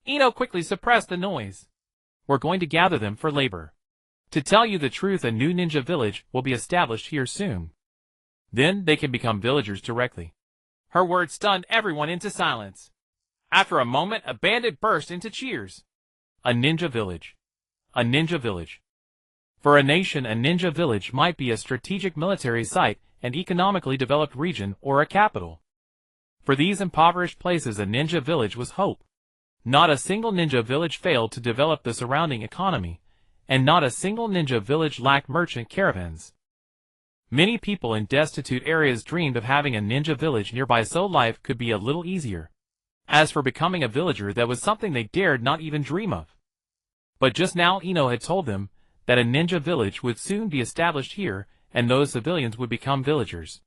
Ino quickly suppressed the noise. We're going to gather them for labor. To tell you the truth, a new ninja village will be established here soon. Then they can become villagers directly. Her words stunned everyone into silence. After a moment, a bandit burst into cheers. A ninja village. A ninja village. For a nation, a ninja village might be a strategic military site, an economically developed region, or a capital. For these impoverished places, a ninja village was hope. Not a single ninja village failed to develop the surrounding economy, and not a single ninja village lacked merchant caravans. Many people in destitute areas dreamed of having a ninja village nearby so life could be a little easier. As for becoming a villager, that was something they dared not even dream of. But just now Ino had told them that a ninja village would soon be established here, and those civilians would become villagers.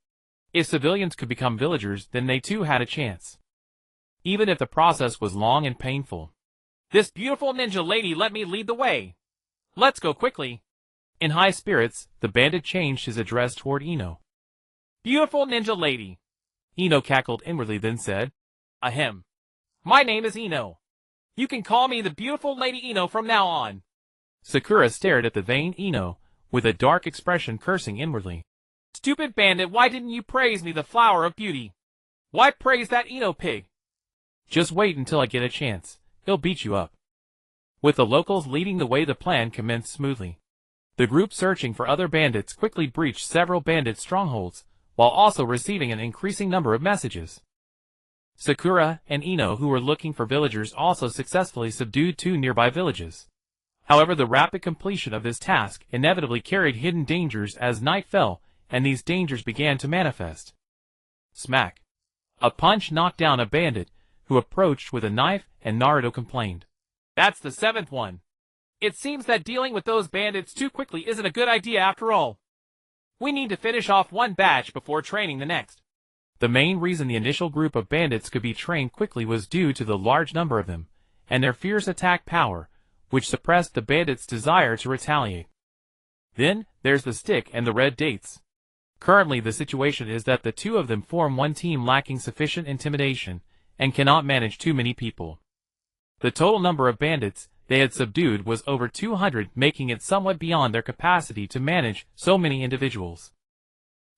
If civilians could become villagers, then they too had a chance. Even if the process was long and painful. This beautiful ninja lady let me lead the way. Let's go quickly. In high spirits, the bandit changed his address toward Ino. Beautiful ninja lady. Ino cackled inwardly, then said, Ahem. My name is Ino. You can call me the beautiful lady Ino from now on. Sakura stared at the vain Ino, with a dark expression, cursing inwardly. Stupid bandit, why didn't you praise me, the flower of beauty? Why praise that Ino pig? Just wait until I get a chance. He'll beat you up. With the locals leading the way, the plan commenced smoothly. The group searching for other bandits quickly breached several bandit strongholds, while also receiving an increasing number of messages. Sakura and Ino, who were looking for villagers, also successfully subdued 2 nearby villages. However, the rapid completion of this task inevitably carried hidden dangers as night fell, and these dangers began to manifest. Smack! A punch knocked down a bandit, who approached with a knife, and Naruto complained. That's the 7th one. It seems that dealing with those bandits too quickly isn't a good idea after all. We need to finish off one batch before training the next. The main reason the initial group of bandits could be trained quickly was due to the large number of them, and their fierce attack power, which suppressed the bandits' desire to retaliate. Then, there's the stick and the red dates. Currently the situation is that the 2 of them form one team lacking sufficient intimidation, and cannot manage too many people. The total number of bandits they had subdued was over 200, making it somewhat beyond their capacity to manage so many individuals.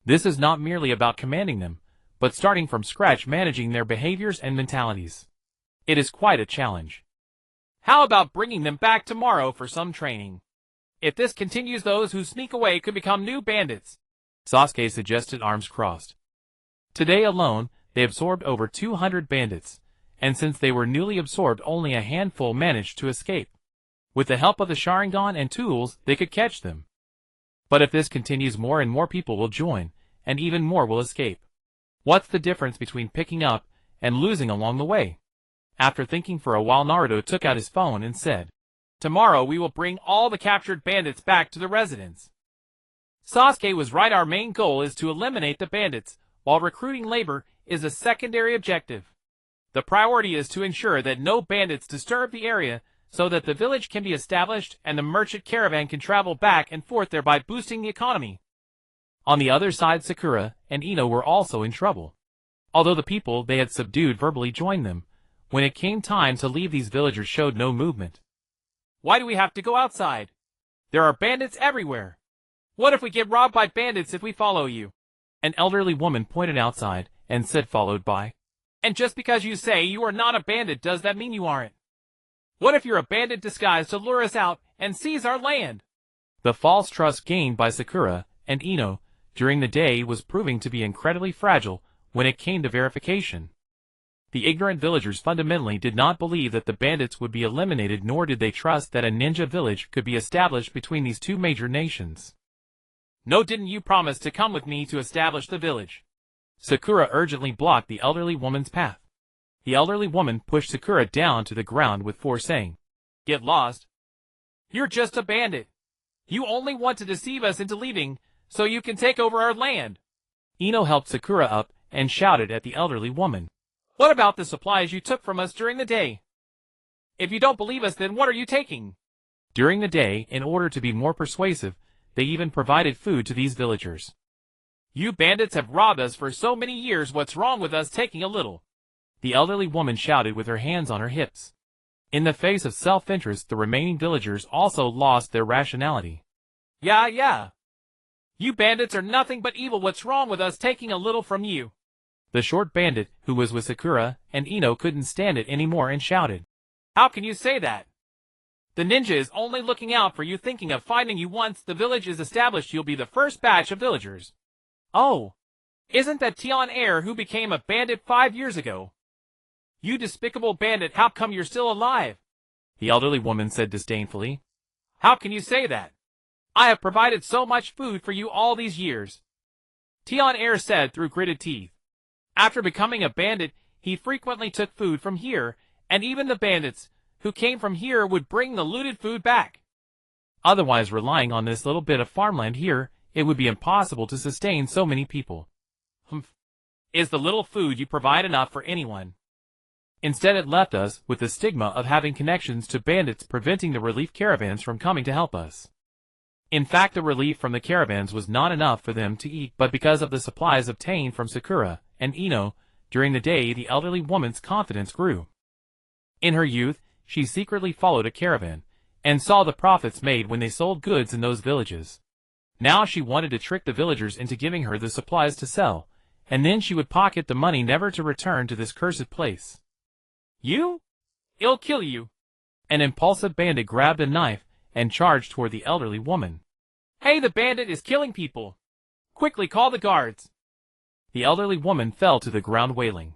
This is not merely about commanding them, but starting from scratch managing their behaviors and mentalities. It is quite a challenge. How about bringing them back tomorrow for some training? If this continues, those who sneak away could become new bandits. Sasuke suggested, arms crossed. Today alone, they absorbed over 200 bandits, and since they were newly absorbed, only a handful managed to escape. With the help of the Sharingan and tools, they could catch them. But if this continues, more and more people will join, and even more will escape. What's the difference between picking up and losing along the way? After thinking for a while, Naruto took out his phone and said, Tomorrow we will bring all the captured bandits back to the residence. Sasuke was right, our main goal is to eliminate the bandits, while recruiting labor is a secondary objective. The priority is to ensure that no bandits disturb the area so that the village can be established and the merchant caravan can travel back and forth, thereby boosting the economy. On the other side, Sakura and Ino were also in trouble. Although the people they had subdued verbally joined them, when it came time to leave, these villagers showed no movement. Why do we have to go outside? There are bandits everywhere. What if we get robbed by bandits if we follow you? An elderly woman pointed outside, and said, followed by, "And just because you say you are not a bandit, does that mean you aren't? What if you're a bandit disguised to lure us out and seize our land?" The false trust gained by Sakura and Ino during the day was proving to be incredibly fragile when it came to verification. The ignorant villagers fundamentally did not believe that the bandits would be eliminated, nor did they trust that a ninja village could be established between these two major nations. "No, didn't you promise to come with me to establish the village?" Sakura urgently blocked the elderly woman's path. The elderly woman pushed Sakura down to the ground with force, saying, "Get lost. You're just a bandit. You only want to deceive us into leaving so you can take over our land." Ino helped Sakura up and shouted at the elderly woman, "What about the supplies you took from us during the day? If you don't believe us, then what are you taking?" During the day, in order to be more persuasive, they even provided food to these villagers. "You bandits have robbed us for so many years. What's wrong with us taking a little?" The elderly woman shouted with her hands on her hips. In the face of self-interest, the remaining villagers also lost their rationality. Yeah. You bandits are nothing but evil. What's wrong with us taking a little from you?" The short bandit, who was with Sakura and Ino, couldn't stand it anymore and shouted, "How can you say that? The ninja is only looking out for you, thinking of finding you. Once the village is established, you'll be the first batch of villagers." "Oh, isn't that Tion Air who became a bandit 5 years ago? You despicable bandit, how come you're still alive?" the elderly woman said disdainfully. "How can you say that? I have provided so much food for you all these years," Tion Air said through gritted teeth. After becoming a bandit, he frequently took food from here, and even the bandits who came from here would bring the looted food back. Otherwise, relying on this little bit of farmland here, it would be impossible to sustain so many people. "Humph. Is the little food you provide enough for anyone?" Instead, it left us with the stigma of having connections to bandits, preventing the relief caravans from coming to help us. In fact, the relief from the caravans was not enough for them to eat, but because of the supplies obtained from Sakura and Ino during the day, the elderly woman's confidence grew. In her youth, she secretly followed a caravan, and saw the profits made when they sold goods in those villages. Now she wanted to trick the villagers into giving her the supplies to sell, and then she would pocket the money, never to return to this cursed place. "You? I'll kill you." An impulsive bandit grabbed a knife and charged toward the elderly woman. "Hey, the bandit is killing people. Quickly call the guards." The elderly woman fell to the ground wailing.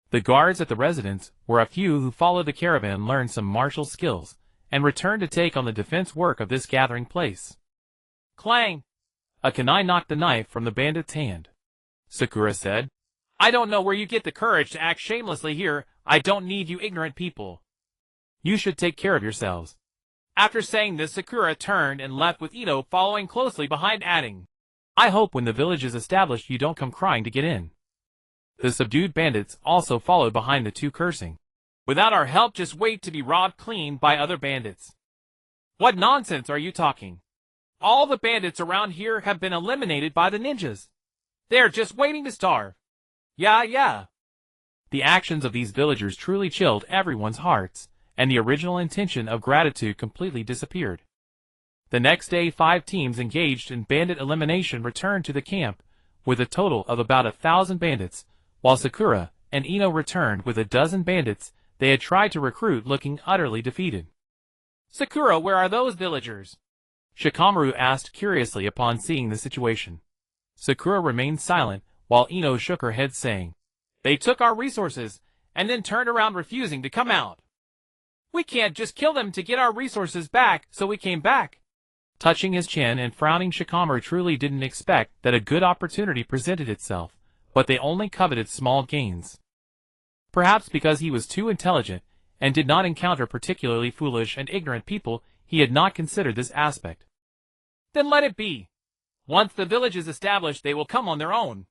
The guards at the residence, where a few who followed the caravan learned some martial skills, and returned to take on the defense work of this gathering place. Clang! A kunai knocked the knife from the bandit's hand. Sakura said, "I don't know where you get the courage to act shamelessly here. I don't need you ignorant people. You should take care of yourselves." After saying this, Sakura turned and left with Ito following closely behind, adding, "I hope when the village is established you don't come crying to get in." The subdued bandits also followed behind the two, cursing, "Without our help, just wait to be robbed clean by other bandits." "What nonsense are you talking? All the bandits around here have been eliminated by the ninjas. They're just waiting to starve." Yeah. The actions of these villagers truly chilled everyone's hearts, and the original intention of gratitude completely disappeared. The next day, 5 teams engaged in bandit elimination returned to the camp, with a total of about 1,000 bandits, while Sakura and Ino returned with 12 bandits they had tried to recruit, looking utterly defeated. "Sakura, where are those villagers?" Shikamaru asked curiously upon seeing the situation. Sakura remained silent, while Ino shook her head, saying, "They took our resources, and then turned around refusing to come out. We can't just kill them to get our resources back, so we came back." Touching his chin and frowning, Shikamaru truly didn't expect that a good opportunity presented itself, but they only coveted small gains. Perhaps because he was too intelligent, and did not encounter particularly foolish and ignorant people, he had not considered this aspect. "Then let it be. Once the village is established, they will come on their own,"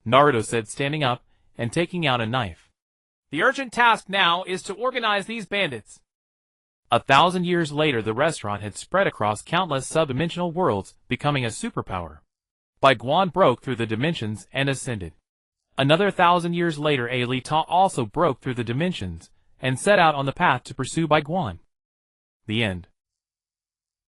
Naruto said, standing up and taking out a knife. "The urgent task now is to organize these bandits." 1,000 years later, the restaurant had spread across countless sub-dimensional worlds, becoming a superpower. Bai Guan broke through the dimensions and ascended. Another 1,000 years later, Aelita also broke through the dimensions and set out on the path to pursue Bai Guan. The end.